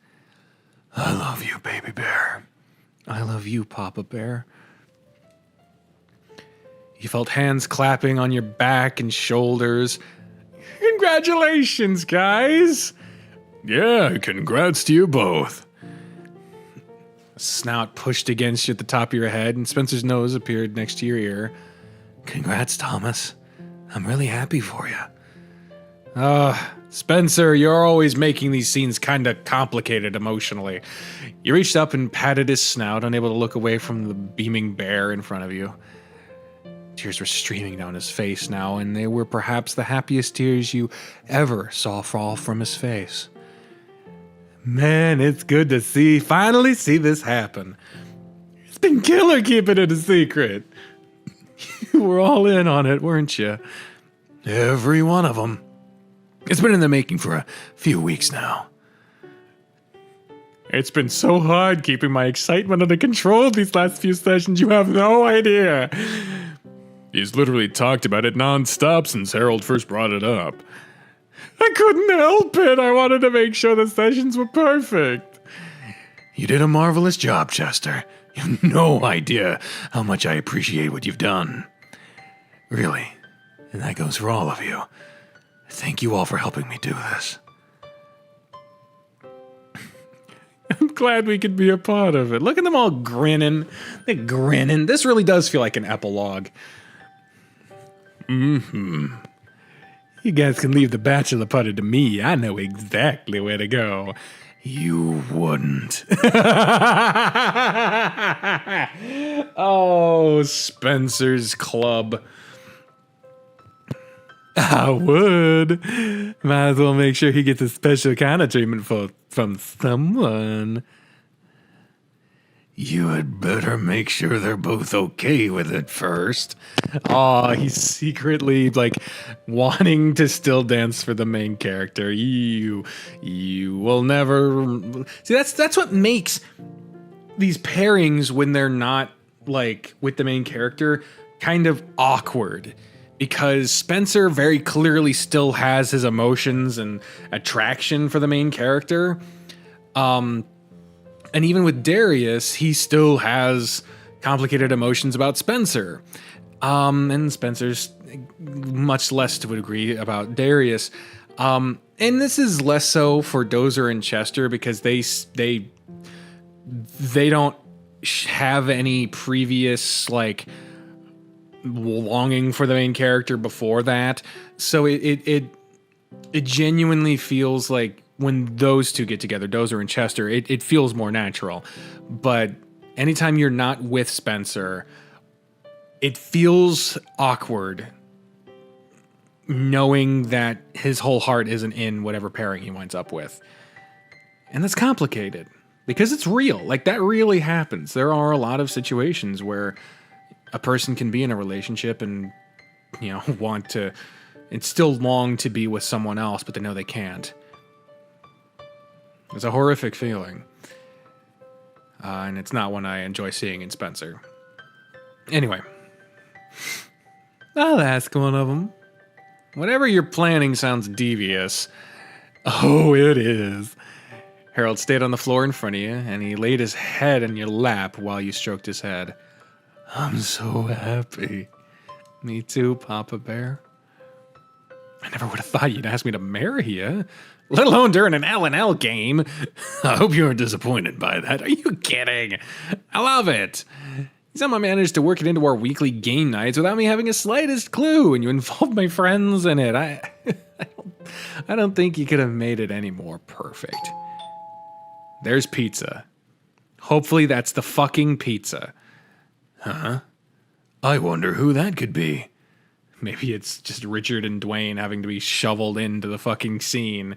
I love you, baby bear. I love you, Papa Bear. You felt hands clapping on your back and shoulders. Congratulations, guys! Yeah, congrats to you both. A snout pushed against you at the top of your head, and Spencer's nose appeared next to your ear. Congrats, Thomas. I'm really happy for you. Spencer, you're always making these scenes kind of complicated emotionally. You reached up and patted his snout, unable to look away from the beaming bear in front of you. Tears were streaming down his face now, and they were perhaps the happiest tears you ever saw fall from his face. Man, it's good to finally see this happen. It's been killer keeping it a secret. You were all in on it, weren't you? Every one of them. It's been in the making for a few weeks now. It's been so hard keeping my excitement under control these last few sessions, you have no idea. He's literally talked about it non-stop since Harold first brought it up. I couldn't help it. I wanted to make sure the sessions were perfect. You did a marvelous job, Chester. You have no idea how much I appreciate what you've done. Really. And that goes for all of you. Thank you all for helping me do this. I'm glad we could be a part of it. Look at them all grinning. They're grinning. This really does feel like an epilogue. You guys can leave the bachelor party to me. I know exactly where to go. You wouldn't. Oh, Spencer's Club. I would. Might as well make sure he gets a special kind of treatment from someone. You had better make sure they're both okay with it first. Aw, he's secretly, wanting to still dance for the main character. You will never... See, that's what makes these pairings when they're not, with the main character, kind of awkward. Because Spencer very clearly still has his emotions and attraction for the main character. And even with Darius, he still has complicated emotions about Spencer. And Spencer's much less to a degree about Darius. And this is less so for Dozer and Chester because they don't have any previous, longing for the main character before that. So it genuinely feels like when those two get together, Dozer and Chester, it feels more natural. But anytime you're not with Spencer, it feels awkward knowing that his whole heart isn't in whatever pairing he winds up with. And that's complicated because it's real. That really happens. There are a lot of situations where a person can be in a relationship and, want to, and still long to be with someone else, but they know they can't. It's a horrific feeling. And it's not one I enjoy seeing in Spencer. Anyway. I'll ask one of them. Whatever you're planning sounds devious. Oh, it is. Harold stayed on the floor in front of you, and he laid his head in your lap while you stroked his head. I'm so happy. Me too, Papa Bear. I never would have thought you'd ask me to marry you, let alone during an L&L game. I hope you weren't disappointed by that. Are you kidding? I love it. Somehow managed to work it into our weekly game nights without me having a slightest clue, and you involved my friends in it. I don't think you could have made it any more perfect. There's pizza. Hopefully that's the fucking pizza. Huh? I wonder who that could be. Maybe it's just Richard and Dwayne having to be shoveled into the fucking scene.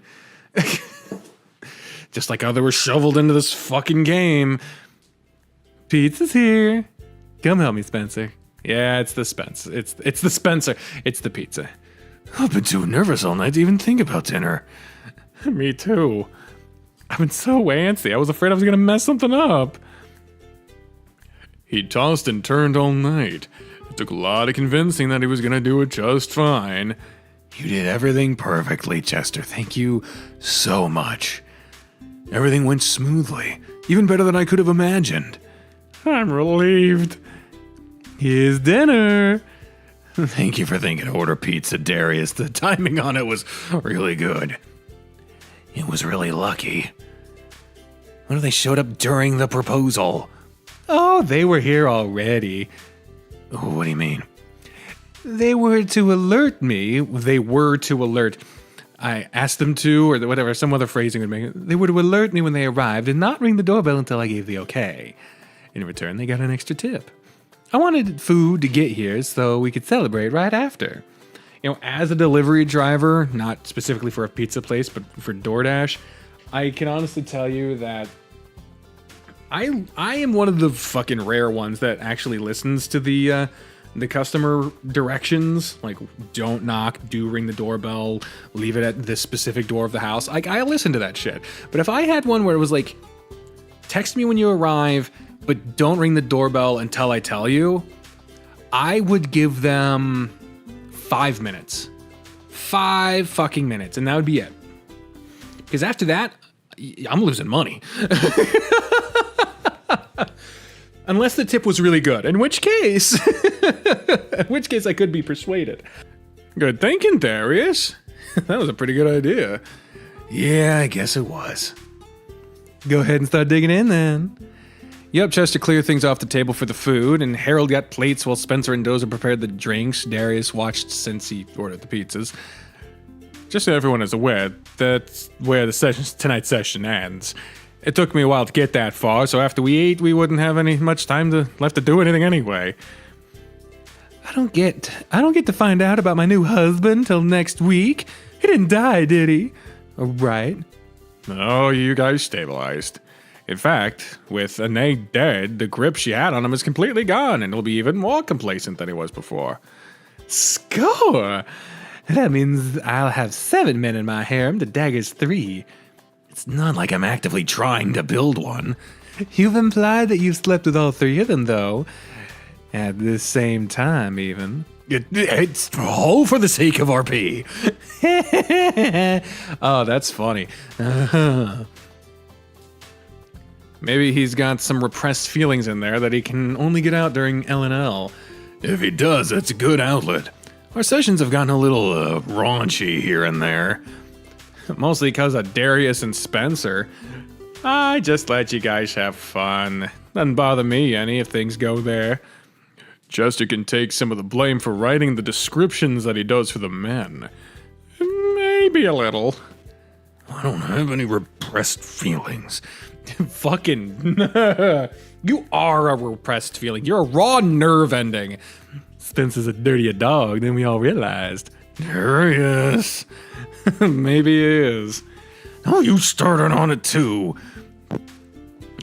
Just like how they were shoveled into this fucking game. Pizza's here. Come help me, Spencer. Yeah, it's the Spence. It's the Spencer. It's the pizza. I've been too nervous all night to even think about dinner. Me too. I've been so antsy. I was afraid I was gonna mess something up. He tossed and turned all night. It took a lot of convincing that he was gonna do it just fine. You did everything perfectly, Chester. Thank you so much. Everything went smoothly, even better than I could have imagined. I'm relieved. Here's dinner. Thank you for thinking to order pizza, Darius. The timing on it was really good. It was really lucky. What if they showed up during the proposal? Oh, they were here already. What do you mean? They were to alert me. They were to alert. I asked them to, or whatever, some other phrasing would make it. They were to alert me when they arrived and not ring the doorbell until I gave the okay. In return, they got an extra tip. I wanted food to get here so we could celebrate right after. You know, as a delivery driver, not specifically for a pizza place, but for DoorDash, I can honestly tell you that I am one of the fucking rare ones that actually listens to the customer directions. Like, don't knock, do ring the doorbell, leave it at this specific door of the house. Like, I listen to that shit. But if I had one where it was like, text me when you arrive, but don't ring the doorbell until I tell you, I would give them 5 minutes. 5 fucking minutes, and that would be it. Because after that, I'm losing money. Unless the tip was really good, in which case I could be persuaded. Good thinking, Darius. That was a pretty good idea. Yeah, I guess it was. Go ahead and start digging in then. Yep, Chester cleared things off the table for the food, and Harold got plates while Spencer and Dozer prepared the drinks. Darius watched since he ordered the pizzas. Just so everyone is aware, that's where tonight's session ends. It took me a while to get that far, so after we ate, we wouldn't have much time left to do anything anyway. I don't get to find out about my new husband till next week. He didn't die, did he? Right. No, you guys stabilized. In fact, with Anae dead, the grip she had on him is completely gone, and he'll be even more complacent than he was before. Score! That means I'll have 7 men in my harem to Dagger's 3. It's not like I'm actively trying to build one. You've implied that you've slept with all 3 of them, though. At the same time, even. It's all for the sake of RP. Oh, that's funny. Maybe he's got some repressed feelings in there that he can only get out during L&L. If he does, that's a good outlet. Our sessions have gotten a little raunchy here and there. Mostly because of Darius and Spencer. I just let you guys have fun. Doesn't bother me any if things go there. Chester can take some of the blame for writing the descriptions that he does for the men. Maybe a little. I don't have any repressed feelings. Fucking. You are a repressed feeling. You're a raw nerve ending. Spencer's a dirtier dog than we all realized. Darius. Maybe he is. Oh, you started on it too.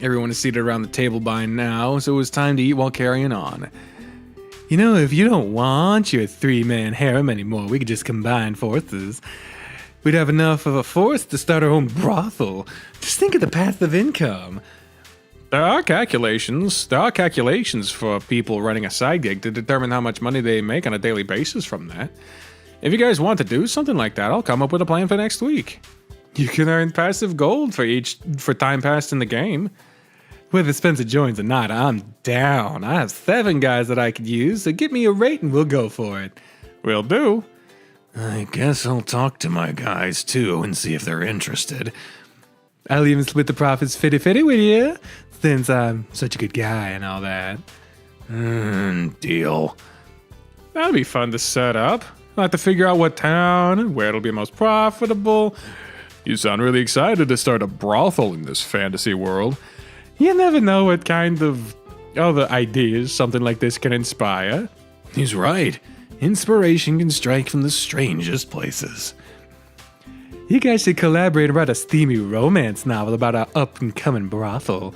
Everyone is seated around the table by now, so it was time to eat while carrying on. You know, if you don't want your 3-man harem anymore, we could just combine forces. We'd have enough of a force to start our own brothel. Just think of the passive income. There are calculations for people running a side gig to determine how much money they make on a daily basis from that. If you guys want to do something like that, I'll come up with a plan for next week. You can earn passive gold for time passed in the game. Whether Spencer joins or not, I'm down. I have 7 guys that I could use, so give me a rate and we'll go for it. Will do. I guess I'll talk to my guys too and see if they're interested. I'll even split the profits 50-50 with you, since I'm such a good guy and all that. Deal. That'll be fun to set up. I'll have to figure out what town and where it'll be most profitable. You sound really excited to start a brothel in this fantasy world. You never know what kind of other ideas something like this can inspire. He's right. Inspiration can strike from the strangest places. You guys should collaborate and write a steamy romance novel about our up-and-coming brothel.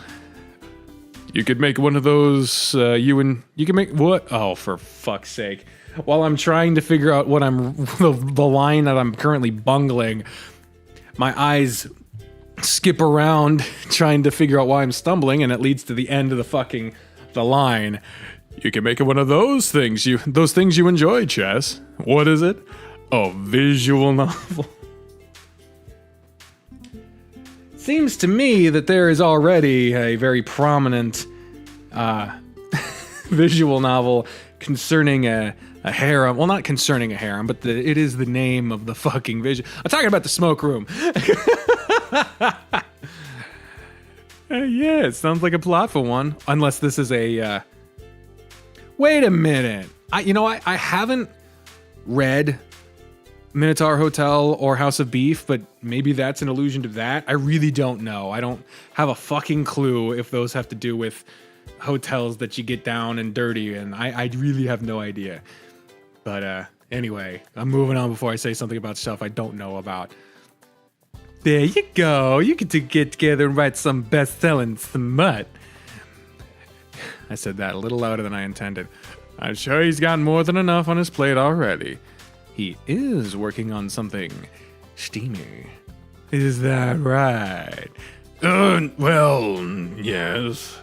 You could make one of those, you can make, what? Oh, for fuck's sake. While I'm trying to figure out what the line that I'm currently bungling, my eyes skip around trying to figure out why I'm stumbling, and it leads to the end of the line. You can make it one of those things you enjoy, Chess. What is it? A visual novel. Seems to me that there is already a very prominent visual novel concerning a harem. Well, not concerning a harem, but it is the name of the fucking vision. I'm talking about The Smoke Room. Yeah, it sounds like a plot for one. Unless this is a... Wait a minute. I haven't read Minotaur Hotel or House of Beef, but maybe that's an allusion to that. I really don't know. I don't have a fucking clue if those have to do with hotels that you get down and dirty, and I really have no idea. But anyway, I'm moving on before I say something about stuff I don't know about. There you go. You get to get together and write some best-selling smut. I said that a little louder than I intended. I'm sure he's got more than enough on his plate already. He is working on something steamy. Is that right? Well, yes.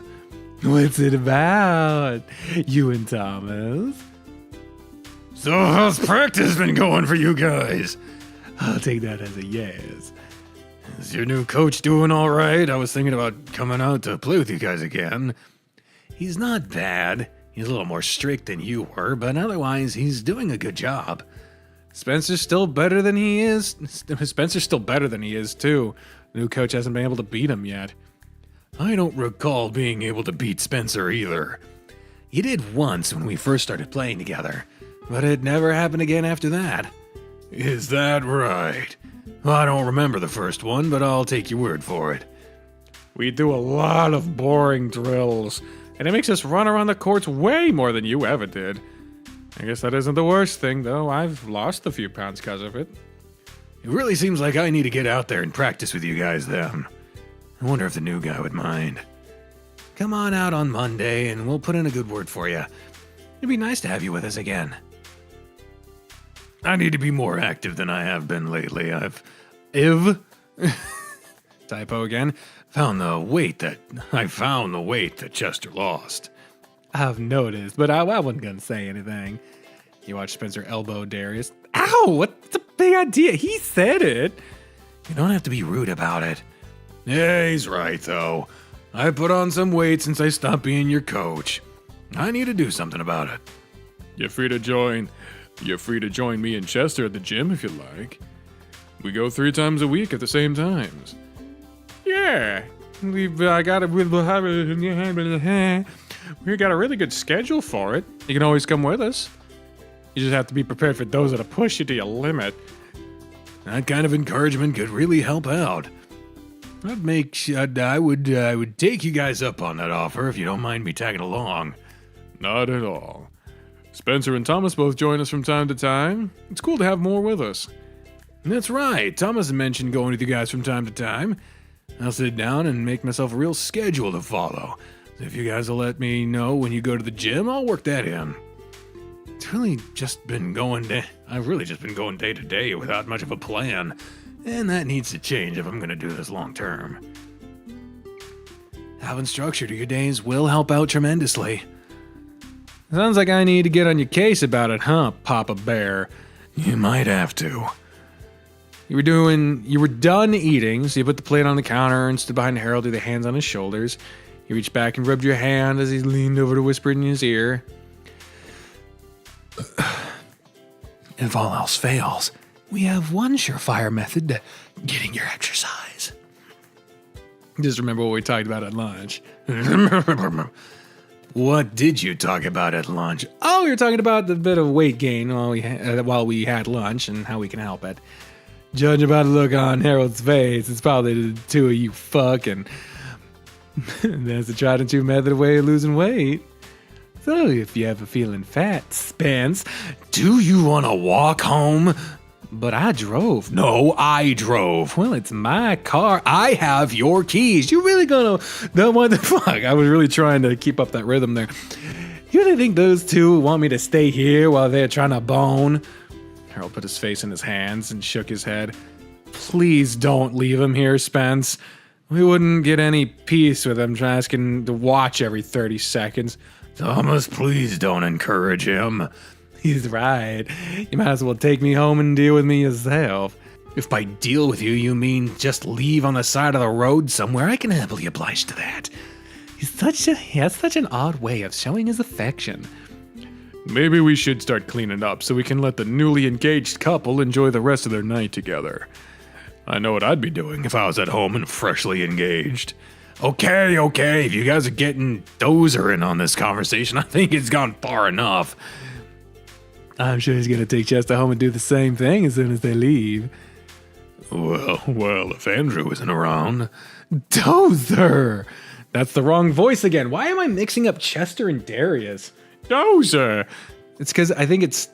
What's it about? You and Thomas? So how's practice been going for you guys? I'll take that as a yes. Is your new coach doing all right? I was thinking about coming out to play with you guys again. He's not bad. He's a little more strict than you were, but otherwise he's doing a good job. Spencer's still better than he is. Spencer's still better than he is, too. The new coach hasn't been able to beat him yet. I don't recall being able to beat Spencer either. You did once when we first started playing together, but it never happened again after that. Is that right? Well, I don't remember the first one, but I'll take your word for it. We do a lot of boring drills, and it makes us run around the courts way more than you ever did. I guess that isn't the worst thing, though. I've lost a few pounds because of it. It really seems like I need to get out there and practice with you guys then. I wonder if the new guy would mind. Come on out on Monday, and we'll put in a good word for you. It'd be nice to have you with us again. I need to be more active than I have been lately. Typo again. Found the weight that Chester lost. I've noticed, but I wasn't gonna say anything. You watch Spencer elbow Darius. Ow! What's a big idea? He said it. You don't have to be rude about it. Yeah, he's right, though. I put on some weight since I stopped being your coach. I need to do something about it. You're free to join me and Chester at the gym if you like. We go 3 times a week at the same times. Yeah. We got a really good schedule for it. You can always come with us. You just have to be prepared for those that'll push you to your limit. That kind of encouragement could really help out. I would take you guys up on that offer if you don't mind me tagging along. Not at all. Spencer and Thomas both join us from time to time. It's cool to have more with us. That's right. Thomas mentioned going with you guys from time to time. I'll sit down and make myself a real schedule to follow. If you guys will let me know when you go to the gym, I'll work that in. I've really just been going day to day without much of a plan, and that needs to change if I'm going to do this long term. Having structure to your days will help out tremendously. Sounds like I need to get on your case about it, huh, Papa Bear? You might have to. You were done eating, so you put the plate on the counter and stood behind Harold with your hands on his shoulders. You reached back and rubbed your hand as he leaned over to whisper in his ear. If all else fails, we have one surefire method to getting your exercise. Just remember what we talked about at lunch. What did you talk about at lunch? Oh, we were talking about the bit of weight gain while we had lunch and how we can help it. Judging by the look on Harold's face, it's probably the two of you fucking. That's a tried and true method of way of losing weight. So, if you ever feeling fat, Spence, do you want to walk home? But I drove. No, I drove. Well, it's my car. I have your keys. You really gonna... No, what the fuck? I was really trying to keep up that rhythm there. You really think those two want me to stay here while they're trying to bone? Harold put his face in his hands and shook his head. Please don't leave him here, Spence. We wouldn't get any peace with him asking to watch every 30 seconds. Thomas, please don't encourage him. He's right. You might as well take me home and deal with me yourself. If by deal with you, you mean just leave on the side of the road somewhere, I can happily oblige to that. He has such an odd way of showing his affection. Maybe we should start cleaning up so we can let the newly engaged couple enjoy the rest of their night together. I know what I'd be doing if I was at home and freshly engaged. Okay, if you guys are getting dozering on this conversation, I think it's gone far enough. I'm sure he's gonna take Chester home and do the same thing as soon as they leave. Well, if Andrew isn't around. Dozer! That's the wrong voice again. Why am I mixing up Chester and Darius? Dozer! It's because I think it's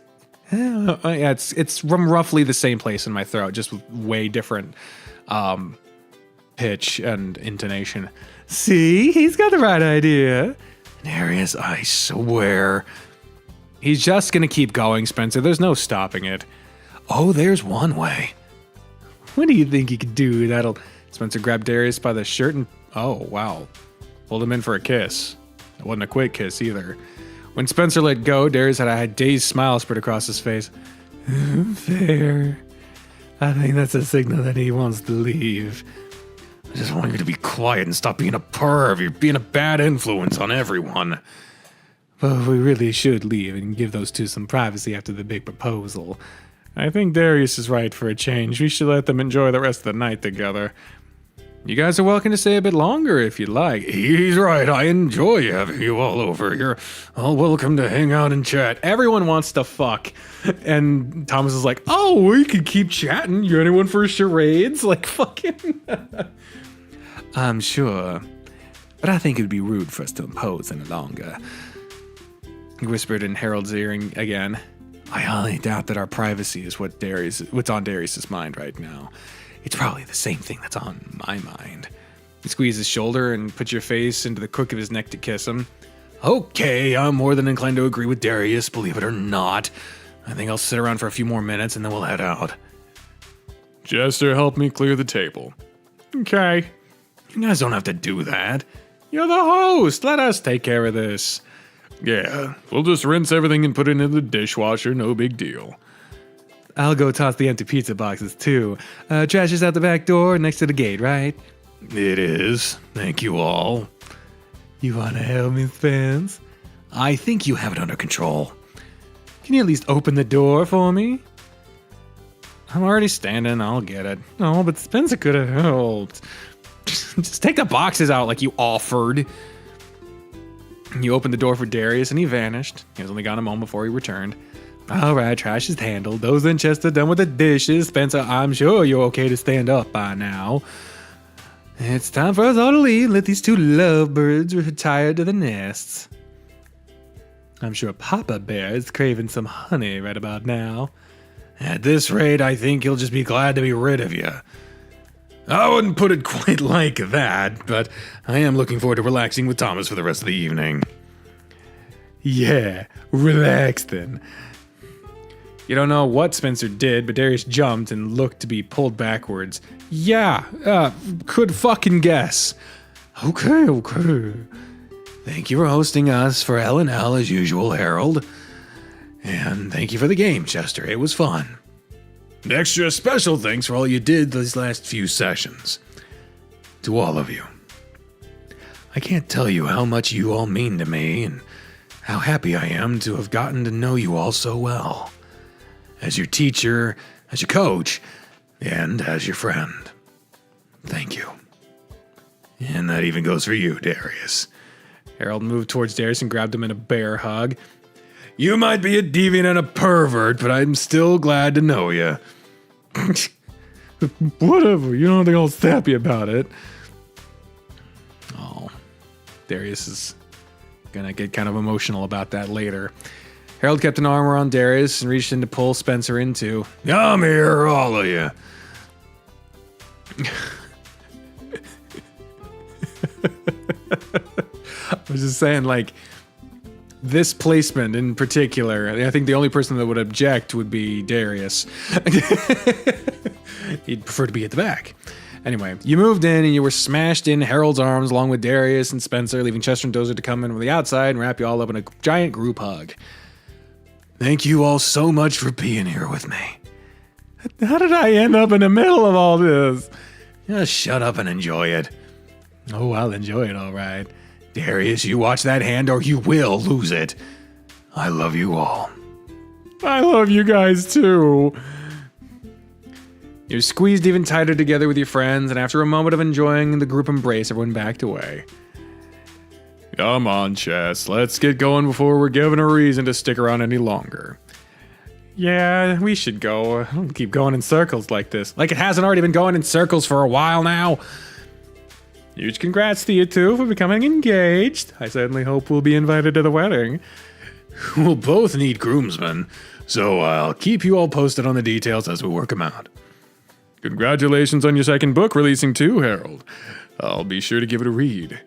from roughly the same place in my throat, just with way different pitch and intonation. See? He's got the right idea. Darius, I swear. He's just gonna keep going, Spencer. There's no stopping it. Oh, there's one way. What do you think he could do? Spencer grabbed Darius by the shirt and... Oh, wow. Pulled him in for a kiss. It wasn't a quick kiss either. When Spencer let go, Darius had a dazed smile spread across his face. Fair. I think that's a signal that he wants to leave. I just want you to be quiet and stop being a perv. You're being a bad influence on everyone. But we really should leave and give those two some privacy after the big proposal. I think Darius is right for a change. We should let them enjoy the rest of the night together. You guys are welcome to stay a bit longer if you'd like. He's right. I enjoy having you all over. You're all welcome to hang out and chat. Everyone wants to fuck. And Thomas is like, oh, we could keep chatting. You anyone for charades? Like, fucking... I'm sure. But I think it would be rude for us to impose any longer. He whispered in Harold's earring again. I highly doubt that our privacy is what's on Darius's mind right now. It's probably the same thing that's on my mind. He squeezed his shoulder and put your face into the crook of his neck to kiss him. Okay, I'm more than inclined to agree with Darius, believe it or not. I think I'll sit around for a few more minutes and then we'll head out. Chester, help me clear the table. Okay. You guys don't have to do that. You're the host. Let us take care of this. Yeah, we'll just rinse everything and put it in the dishwasher. No big deal. I'll go toss the empty pizza boxes, too. Trash is out the back door next to the gate, right? It is. Thank you all. You want to help me, Spence? I think you have it under control. Can you at least open the door for me? I'm already standing. I'll get it. Oh, but Spencer could have helped. Just take the boxes out like you offered. You opened the door for Darius and he vanished. He was only gone a moment before he returned. All right, trash is handled. Those in Chester done with the dishes. Spencer, I'm sure you're okay to stand up by now. It's time for us all to leave. Let these two lovebirds retire to the nests. I'm sure Papa Bear is craving some honey right about now. At this rate, I think he'll just be glad to be rid of you. I wouldn't put it quite like that, but I am looking forward to relaxing with Thomas for the rest of the evening. Yeah, relax then. You don't know what Spencer did, but Darius jumped and looked to be pulled backwards. Yeah, could fucking guess. Okay. Thank you for hosting us for L&L as usual, Harold. And thank you for the game, Chester. It was fun. Extra special thanks for all you did these last few sessions. To all of you. I can't tell you how much you all mean to me and how happy I am to have gotten to know you all so well. As your teacher, as your coach, and as your friend. Thank you. And that even goes for you, Darius. Harold moved towards Darius and grabbed him in a bear hug. You might be a deviant and a pervert, but I'm still glad to know you. Whatever, you don't think I'll stab you about it. Oh, Darius is Gonna get kind of emotional about that later. Harold kept an arm around Darius and reached in to pull Spencer into. Come here, all of you. I was just saying, like, this placement in particular, I think the only person that would object would be Darius. He'd prefer to be at the back. Anyway, you moved in and you were smashed in Harold's arms along with Darius and Spencer, leaving Chester and Dozer to come in from the outside and wrap you all up in a giant group hug. Thank you all so much for being here with me. How did I end up in the middle of all this? Just shut up and enjoy it. Oh, I'll enjoy it, all right. Darius, you watch that hand or you will lose it. I love you all. I love you guys too. You're squeezed even tighter together with your friends, and after a moment of enjoying the group embrace, everyone backed away. Come on, Chess, let's get going before we're given a reason to stick around any longer. Yeah, we should go. Don't keep going in circles like this. Like it hasn't already been going in circles for a while now. Huge congrats to you two for becoming engaged. I certainly hope we'll be invited to the wedding. We'll both need groomsmen, so I'll keep you all posted on the details as we work them out. Congratulations on your second book releasing too, Harold. I'll be sure to give it a read.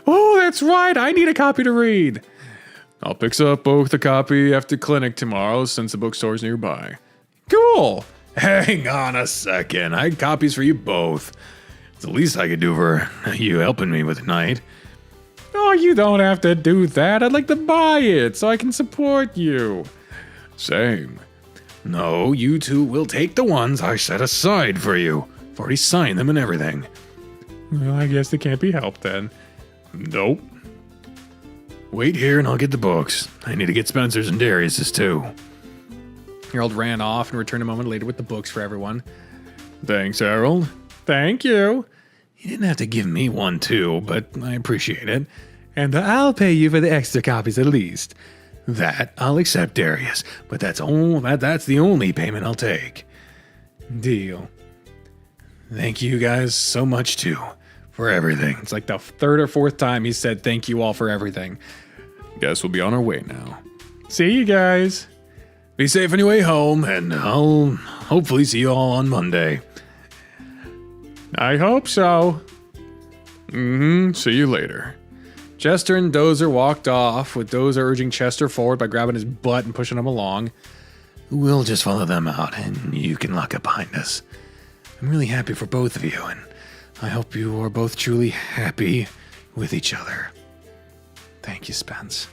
Oh, that's right, I need a copy to read. I'll pick up both a copy after clinic tomorrow since the bookstore's nearby. Cool. Hang on a second, I had copies for you both. It's the least I could do for you helping me with tonight. Oh, you don't have to do that. I'd like to buy it so I can support you. Same. No, you two will take the ones I set aside for you. I've already signed them and everything. Well, I guess it can't be helped then. Nope. Wait here and I'll get the books. I need to get Spencer's and Darius's too. Harold ran off and returned a moment later with the books for everyone. Thanks, Harold. Thank you. You didn't have to give me one too, but I appreciate it. And I'll pay you for the extra copies at least. That I'll accept, Darius, but that's the only payment I'll take. Deal. Thank you guys so much too, for everything. It's like the third or fourth time he said thank you all for everything. Guess we'll be on our way now. See you guys. Be safe on your way home, and I'll hopefully see you all on Monday. I hope so. See you later. Chester and Dozer walked off, with Dozer urging Chester forward by grabbing his butt and pushing him along. We'll just follow them out, and you can lock up behind us. I'm really happy for both of you, and I hope you are both truly happy with each other. Thank you, Spence.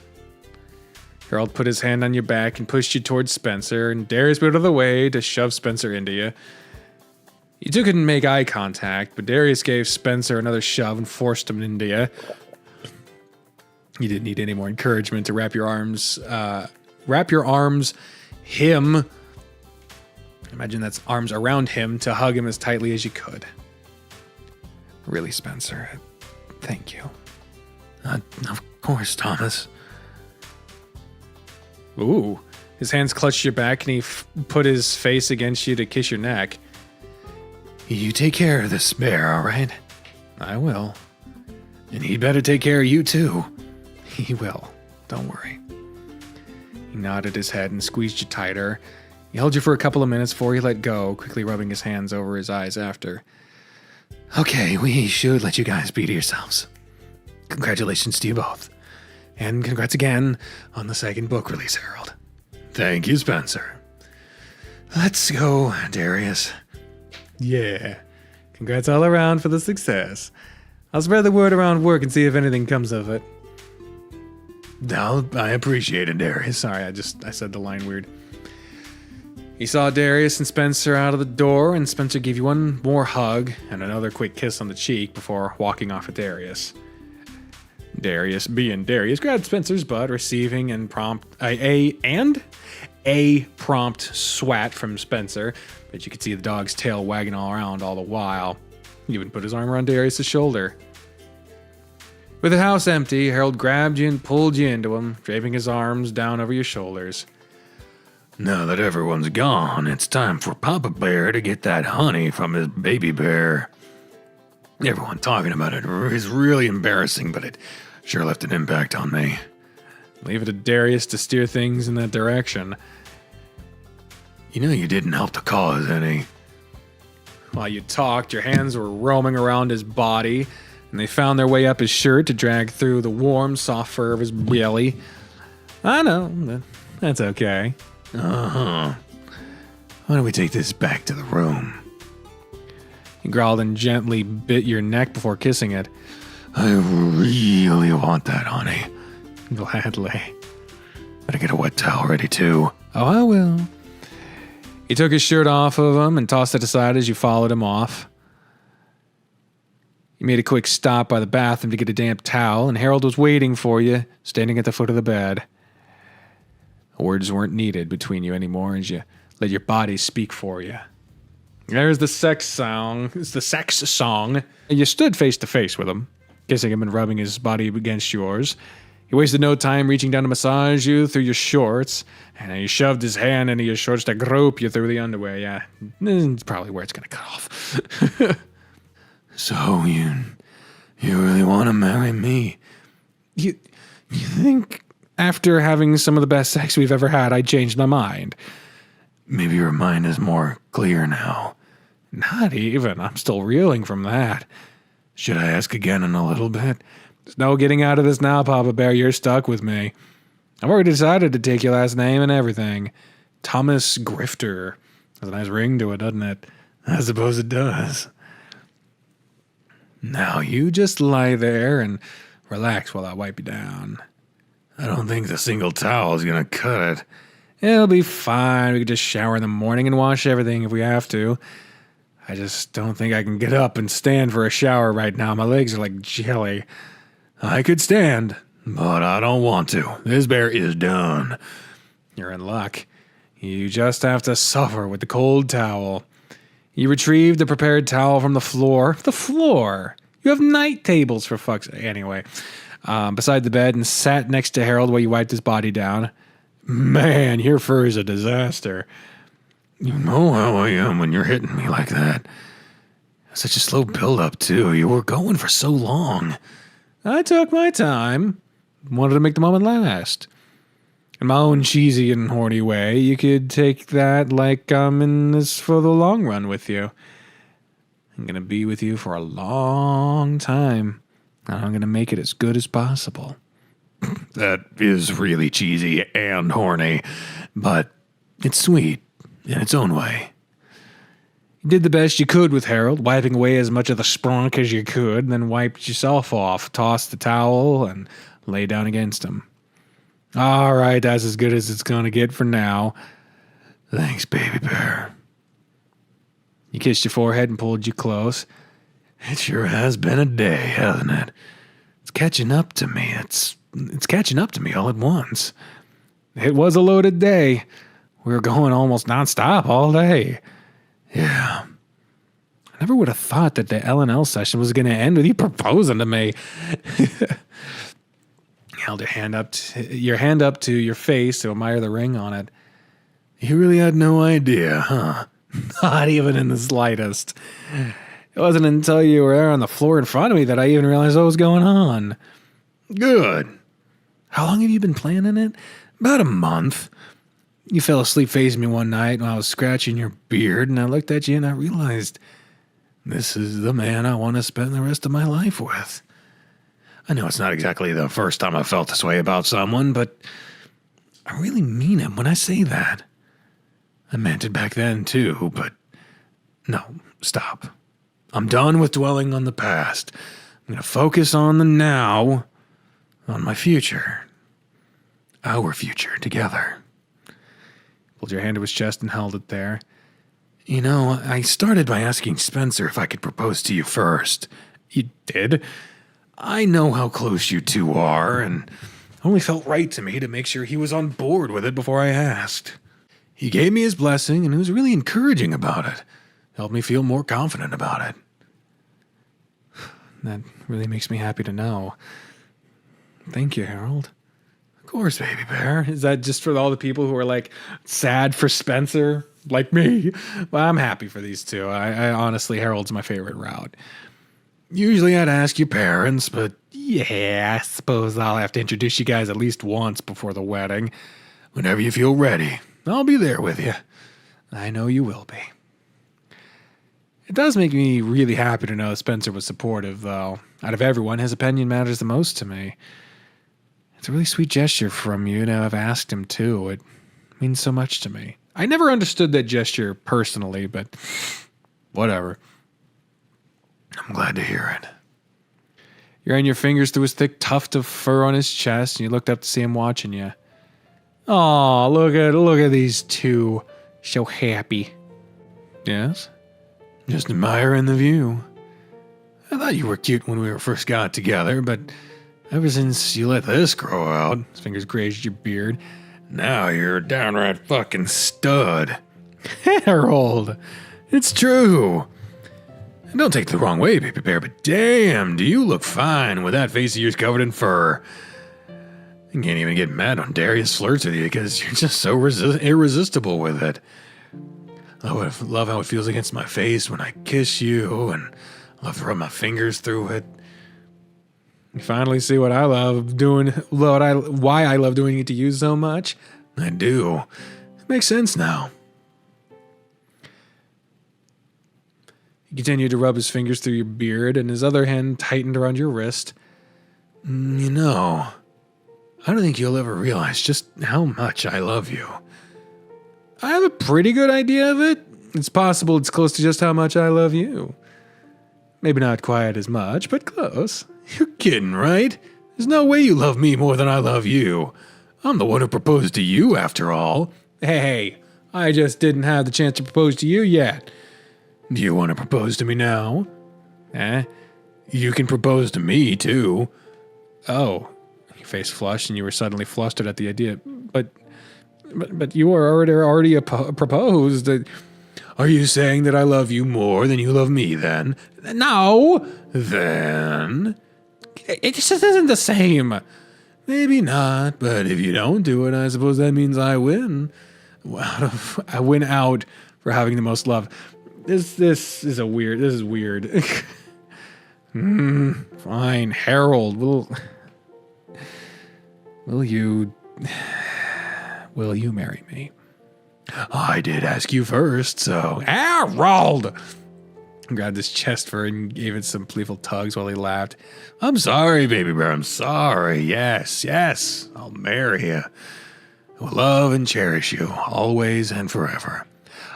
Harold put his hand on your back and pushed you towards Spencer, and Darius moved out of the way to shove Spencer into you. You two couldn't make eye contact, but Darius gave Spencer another shove and forced him into you. You didn't need any more encouragement to wrap your arms, him. Imagine that's arms around him to hug him as tightly as you could. Really, Spencer, thank you. Of course, Thomas. Ooh, his hands clutched your back and he put his face against you to kiss your neck. You take care of this bear, all right? I will. And he'd better take care of you, too. He will. Don't worry. He nodded his head and squeezed you tighter. He held you for a couple of minutes before he let go, quickly rubbing his hands over his eyes after. Okay, we should let you guys be to yourselves. Congratulations to you both. And congrats again on the second book release, Harold. Thank you, Spencer. Let's go, Darius. Yeah. Congrats all around for the success. I'll spread the word around work and see if anything comes of it. I appreciate it, Darius. Sorry, I said the line weird. He saw Darius and Spencer out of the door, and Spencer gave you one more hug and another quick kiss on the cheek before walking off with Darius. Darius, being Darius, grabbed Spencer's butt, receiving a prompt swat from Spencer, but you could see the dog's tail wagging all around all the while. He even put his arm around Darius' shoulder. With the house empty, Harold grabbed you and pulled you into him, draping his arms down over your shoulders. Now that everyone's gone, it's time for Papa Bear to get that honey from his baby bear. Everyone talking about it is really embarrassing, but it Sure left an impact on me. Leave it to Darius to steer things in that direction. You know you didn't help the cause any. While you talked, your hands were roaming around his body, and they found their way up his shirt to drag through the warm, soft fur of his belly. I know, but that's okay. Uh-huh. Why don't we take this back to the room? He growled and gently bit your neck before kissing it. I really want that, honey. Gladly. Better get a wet towel ready, too. Oh, I will. He took his shirt off of him and tossed it aside as you followed him off. You made a quick stop by the bathroom to get a damp towel, and Harold was waiting for you, standing at the foot of the bed. Words weren't needed between you anymore as you let your body speak for you. There's the sex song. It's the sex song. You stood face to face with him, kissing him and rubbing his body against yours. He wasted no time reaching down to massage you through your shorts, and he shoved his hand into your shorts to grope you through the underwear. Yeah, it's probably where it's going to cut off. So, you really want to marry me? You think after having some of the best sex we've ever had, I changed my mind? Maybe your mind is more clear now. Not even. I'm still reeling from that. Should I ask again in a little bit? There's no getting out of this now, Papa Bear. You're stuck with me. I've already decided to take your last name and everything. Thomas Grifter. Has a nice ring to it, doesn't it? I suppose it does. Now you just lie there and relax while I wipe you down. I don't think the single towel is going to cut it. It'll be fine. We can just shower in the morning and wash everything if we have to. I just don't think I can get up and stand for a shower right now. My legs are like jelly. I could stand, but I don't want to. This bear is done. You're in luck. You just have to suffer with the cold towel. You retrieved the prepared towel from the floor. The floor? You have night tables, for fuck's sake. Anyway, beside the bed and sat next to Harold while you wiped his body down. Man, your fur is a disaster. You know how I am when you're hitting me like that. Such a slow build-up, too. You were going for so long. I took my time. Wanted to make the moment last. In my own cheesy and horny way, you could take that like I'm in this for the long run with you. I'm going to be with you for a long time. And I'm going to make it as good as possible. That is really cheesy and horny, but it's sweet in its own way. You did the best you could with Harold, wiping away as much of the sprunk as you could, then wiped yourself off, tossed the towel, and lay down against him. All right, that's as good as it's going to get for now. Thanks, baby bear. He kissed your forehead and pulled you close. It sure has been a day, hasn't it? It's catching up to me. It's catching up to me all at once. It was a loaded day. We were going almost nonstop all day. Yeah. I never would have thought that the L&L session was going to end with you proposing to me. You held your hand up to your face to admire the ring on it. You really had no idea, huh? Not even in the slightest. It wasn't until you were there on the floor in front of me that I even realized what was going on. Good. How long have you been planning it? About a month. You fell asleep facing me one night when I was scratching your beard, and I looked at you and I realized this is the man I want to spend the rest of my life with. I know it's not exactly the first time I felt this way about someone, but I really mean it when I say that. I meant it back then, too, but no, stop. I'm done with dwelling on the past. I'm going to focus on the now, on my future. Our future together. Pulled your hand to his chest and held it there. You know, I started by asking Spencer if I could propose to you first. You did? I know how close you two are, and it only felt right to me to make sure he was on board with it before I asked. He gave me his blessing, and he was really encouraging about it. Helped me feel more confident about it. That really makes me happy to know. Thank you, Harold. Of course, baby bear. Is that just for all the people who are like sad for Spencer, like me? Well, I'm happy for these two. I honestly, Harold's my favorite route. Usually I'd ask your parents, but yeah, I suppose I'll have to introduce you guys at least once before the wedding. Whenever you feel ready, I'll be there with you. I know you will be. It does make me really happy to know Spencer was supportive, though. Out of everyone, his opinion matters the most to me. It's a really sweet gesture from you to have asked him, too. It means so much to me. I never understood that gesture personally, but whatever. I'm glad to hear it. You ran your fingers through his thick tuft of fur on his chest, and you looked up to see him watching you. Aw, look at these two. So happy. Yes? Just admiring the view. I thought you were cute when we first got together, but ever since you let this grow out, his fingers grazed your beard, now you're a downright fucking stud. Harold, it's true. And don't take it the wrong way, baby bear, but damn, do you look fine with that face of yours covered in fur. I can't even get mad when Darius flirts with you because you're just so irresistible with it. I love how it feels against my face when I kiss you, and I love to rub my fingers through it. You finally see what I love doing, why I love doing it to you so much? I do. It makes sense now. He continued to rub his fingers through your beard, and his other hand tightened around your wrist. You know, I don't think you'll ever realize just how much I love you. I have a pretty good idea of it. It's possible it's close to just how much I love you. Maybe not quite as much, but close. You're kidding, right? There's no way you love me more than I love you. I'm the one who proposed to you, after all. Hey, I just didn't have the chance to propose to you yet. Do you want to propose to me now? You can propose to me, too. Oh. Your face flushed and you were suddenly flustered at the idea. But you were already proposed. Are you saying that I love you more than you love me, then? No. Then? It just isn't the same. Maybe not, but if you don't do it, I suppose that means I win. I win out for having the most love. This is weird. Fine, Harold. Will you marry me? I did ask you first, so Harold grabbed his chest fur and gave it some playful tugs while he laughed. I'm sorry, baby bear. I'm sorry. Yes. I'll marry you. I will love and cherish you always and forever.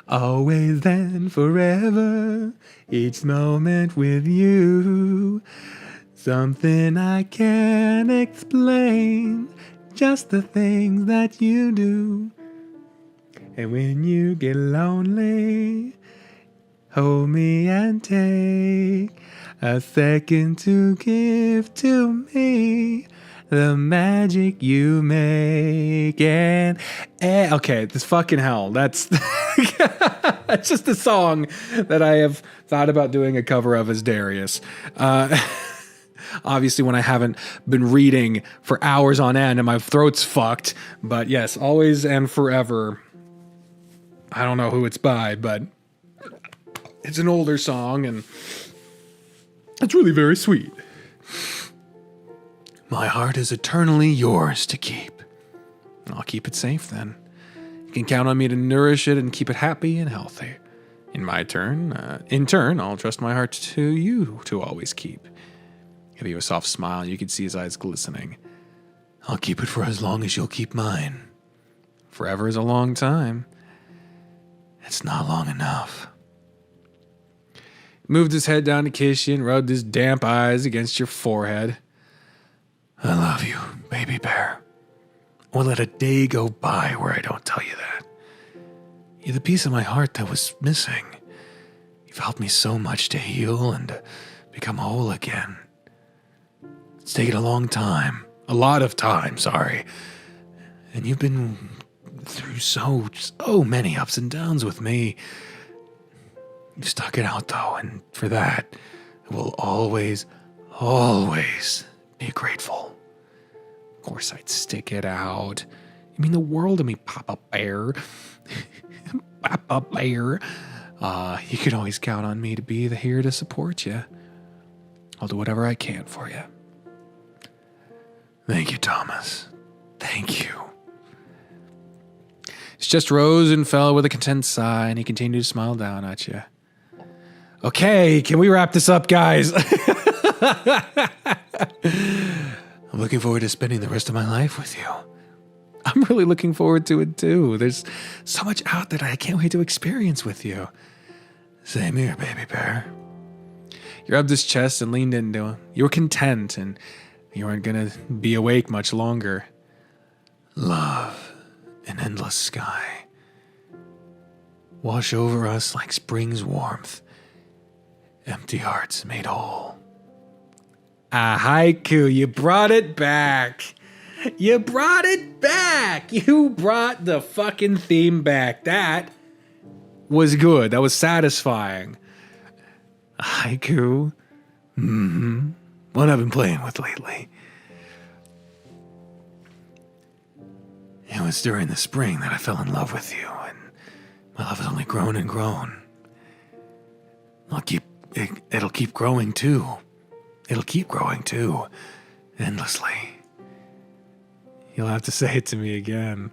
Always and forever, each moment with you. Something I can't explain, just the things that you do. And when you get lonely, hold me and take a second to give to me the magic you make. And okay, this fucking hell. That's that's just a song that I have thought about doing a cover of as Darius. Obviously, when I haven't been reading for hours on end and my throat's fucked. But yes, always and forever. I don't know who it's by, but it's an older song and it's really very sweet. My heart is eternally yours to keep. I'll keep it safe then. You can count on me to nourish it and keep it happy and healthy. In turn, I'll trust my heart to you to always keep. Give you a soft smile and you can see his eyes glistening. I'll keep it for as long as you'll keep mine. Forever is a long time. It's not long enough. He moved his head down to kiss you and rubbed his damp eyes against your forehead. I love you, baby bear. I won't let a day go by where I don't tell you that. You're the piece of my heart that was missing. You've helped me so much to heal and to become whole again. It's taken a long time. A lot of time, sorry. And you've been through so many ups and downs with me. You've stuck it out, though, and for that, I will always be grateful. Of course I'd stick it out. You mean the world to me, Papa Bear. Papa Bear. You can always count on me to be here to support you. I'll do whatever I can for you. Thank you, Thomas. Thank you. His chest rose and fell with a content sigh, and he continued to smile down at you. Okay, can we wrap this up, guys? I'm looking forward to spending the rest of my life with you. I'm really looking forward to it, too. There's so much out that I can't wait to experience with you. Same here, baby bear. You rubbed his chest and leaned into him. You were content, and you weren't going to be awake much longer. Love, an endless sky. Wash over us like spring's warmth. Empty hearts made whole. Ah, haiku, you brought it back. You brought it back. You brought the fucking theme back. That was good. That was satisfying. Haiku? Mm-hmm. What I've been playing with lately. It was during the spring that I fell in love with you, and my love has only grown and grown. It'll keep growing too. It'll keep growing too, endlessly. You'll have to say it to me again.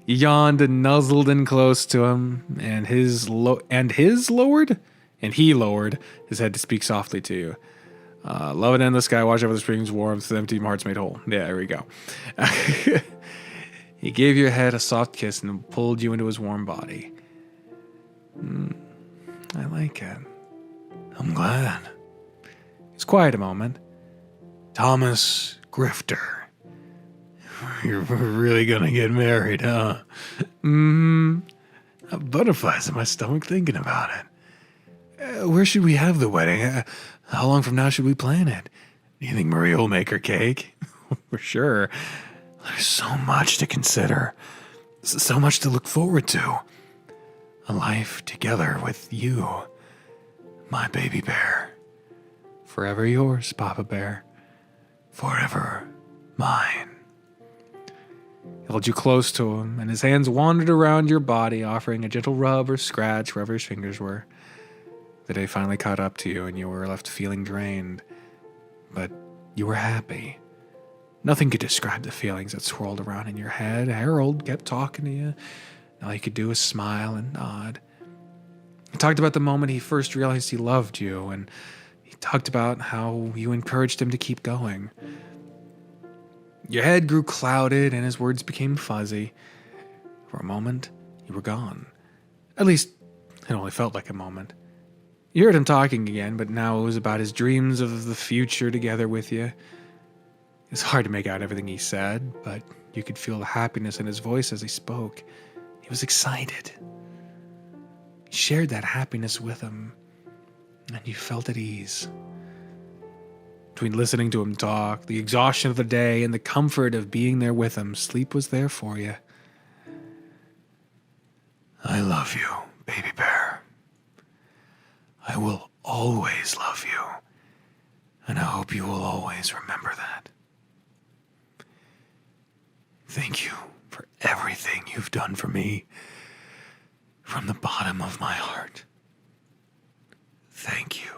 You yawned and nuzzled in close to him, and he lowered his head to speak softly to you. Love and endless sky, watch over the spring's warmth, empty hearts made whole. Yeah, there we go. He gave your head a soft kiss and pulled you into his warm body. I like it. I'm glad. It's quiet a moment. Thomas Grifter. You're really gonna get married, huh? Mm-hmm. I have butterflies in my stomach thinking about it. Where should we have the wedding? How long from now should we plan it? Do you think Maria will make her cake? For sure. There's so much to consider. So much to look forward to. A life together with you, my baby bear. Forever yours, Papa Bear. Forever mine. He held you close to him, and his hands wandered around your body, offering a gentle rub or scratch wherever his fingers were. The day finally caught up to you, and you were left feeling drained. But you were happy. Nothing could describe the feelings that swirled around in your head. Harold kept talking to you. All you could do was smile and nod. He talked about the moment he first realized he loved you, and he talked about how you encouraged him to keep going. Your head grew clouded, and his words became fuzzy. For a moment, you were gone. At least, it only felt like a moment. You heard him talking again, but now it was about his dreams of the future together with you. It was hard to make out everything he said, but you could feel the happiness in his voice as he spoke. He was excited. You shared that happiness with him, and you felt at ease. Between listening to him talk, the exhaustion of the day, and the comfort of being there with him, sleep was there for you. I love you, baby bear. I will always love you, and I hope you will always remember that. Thank you for everything you've done for me from the bottom of my heart. Thank you.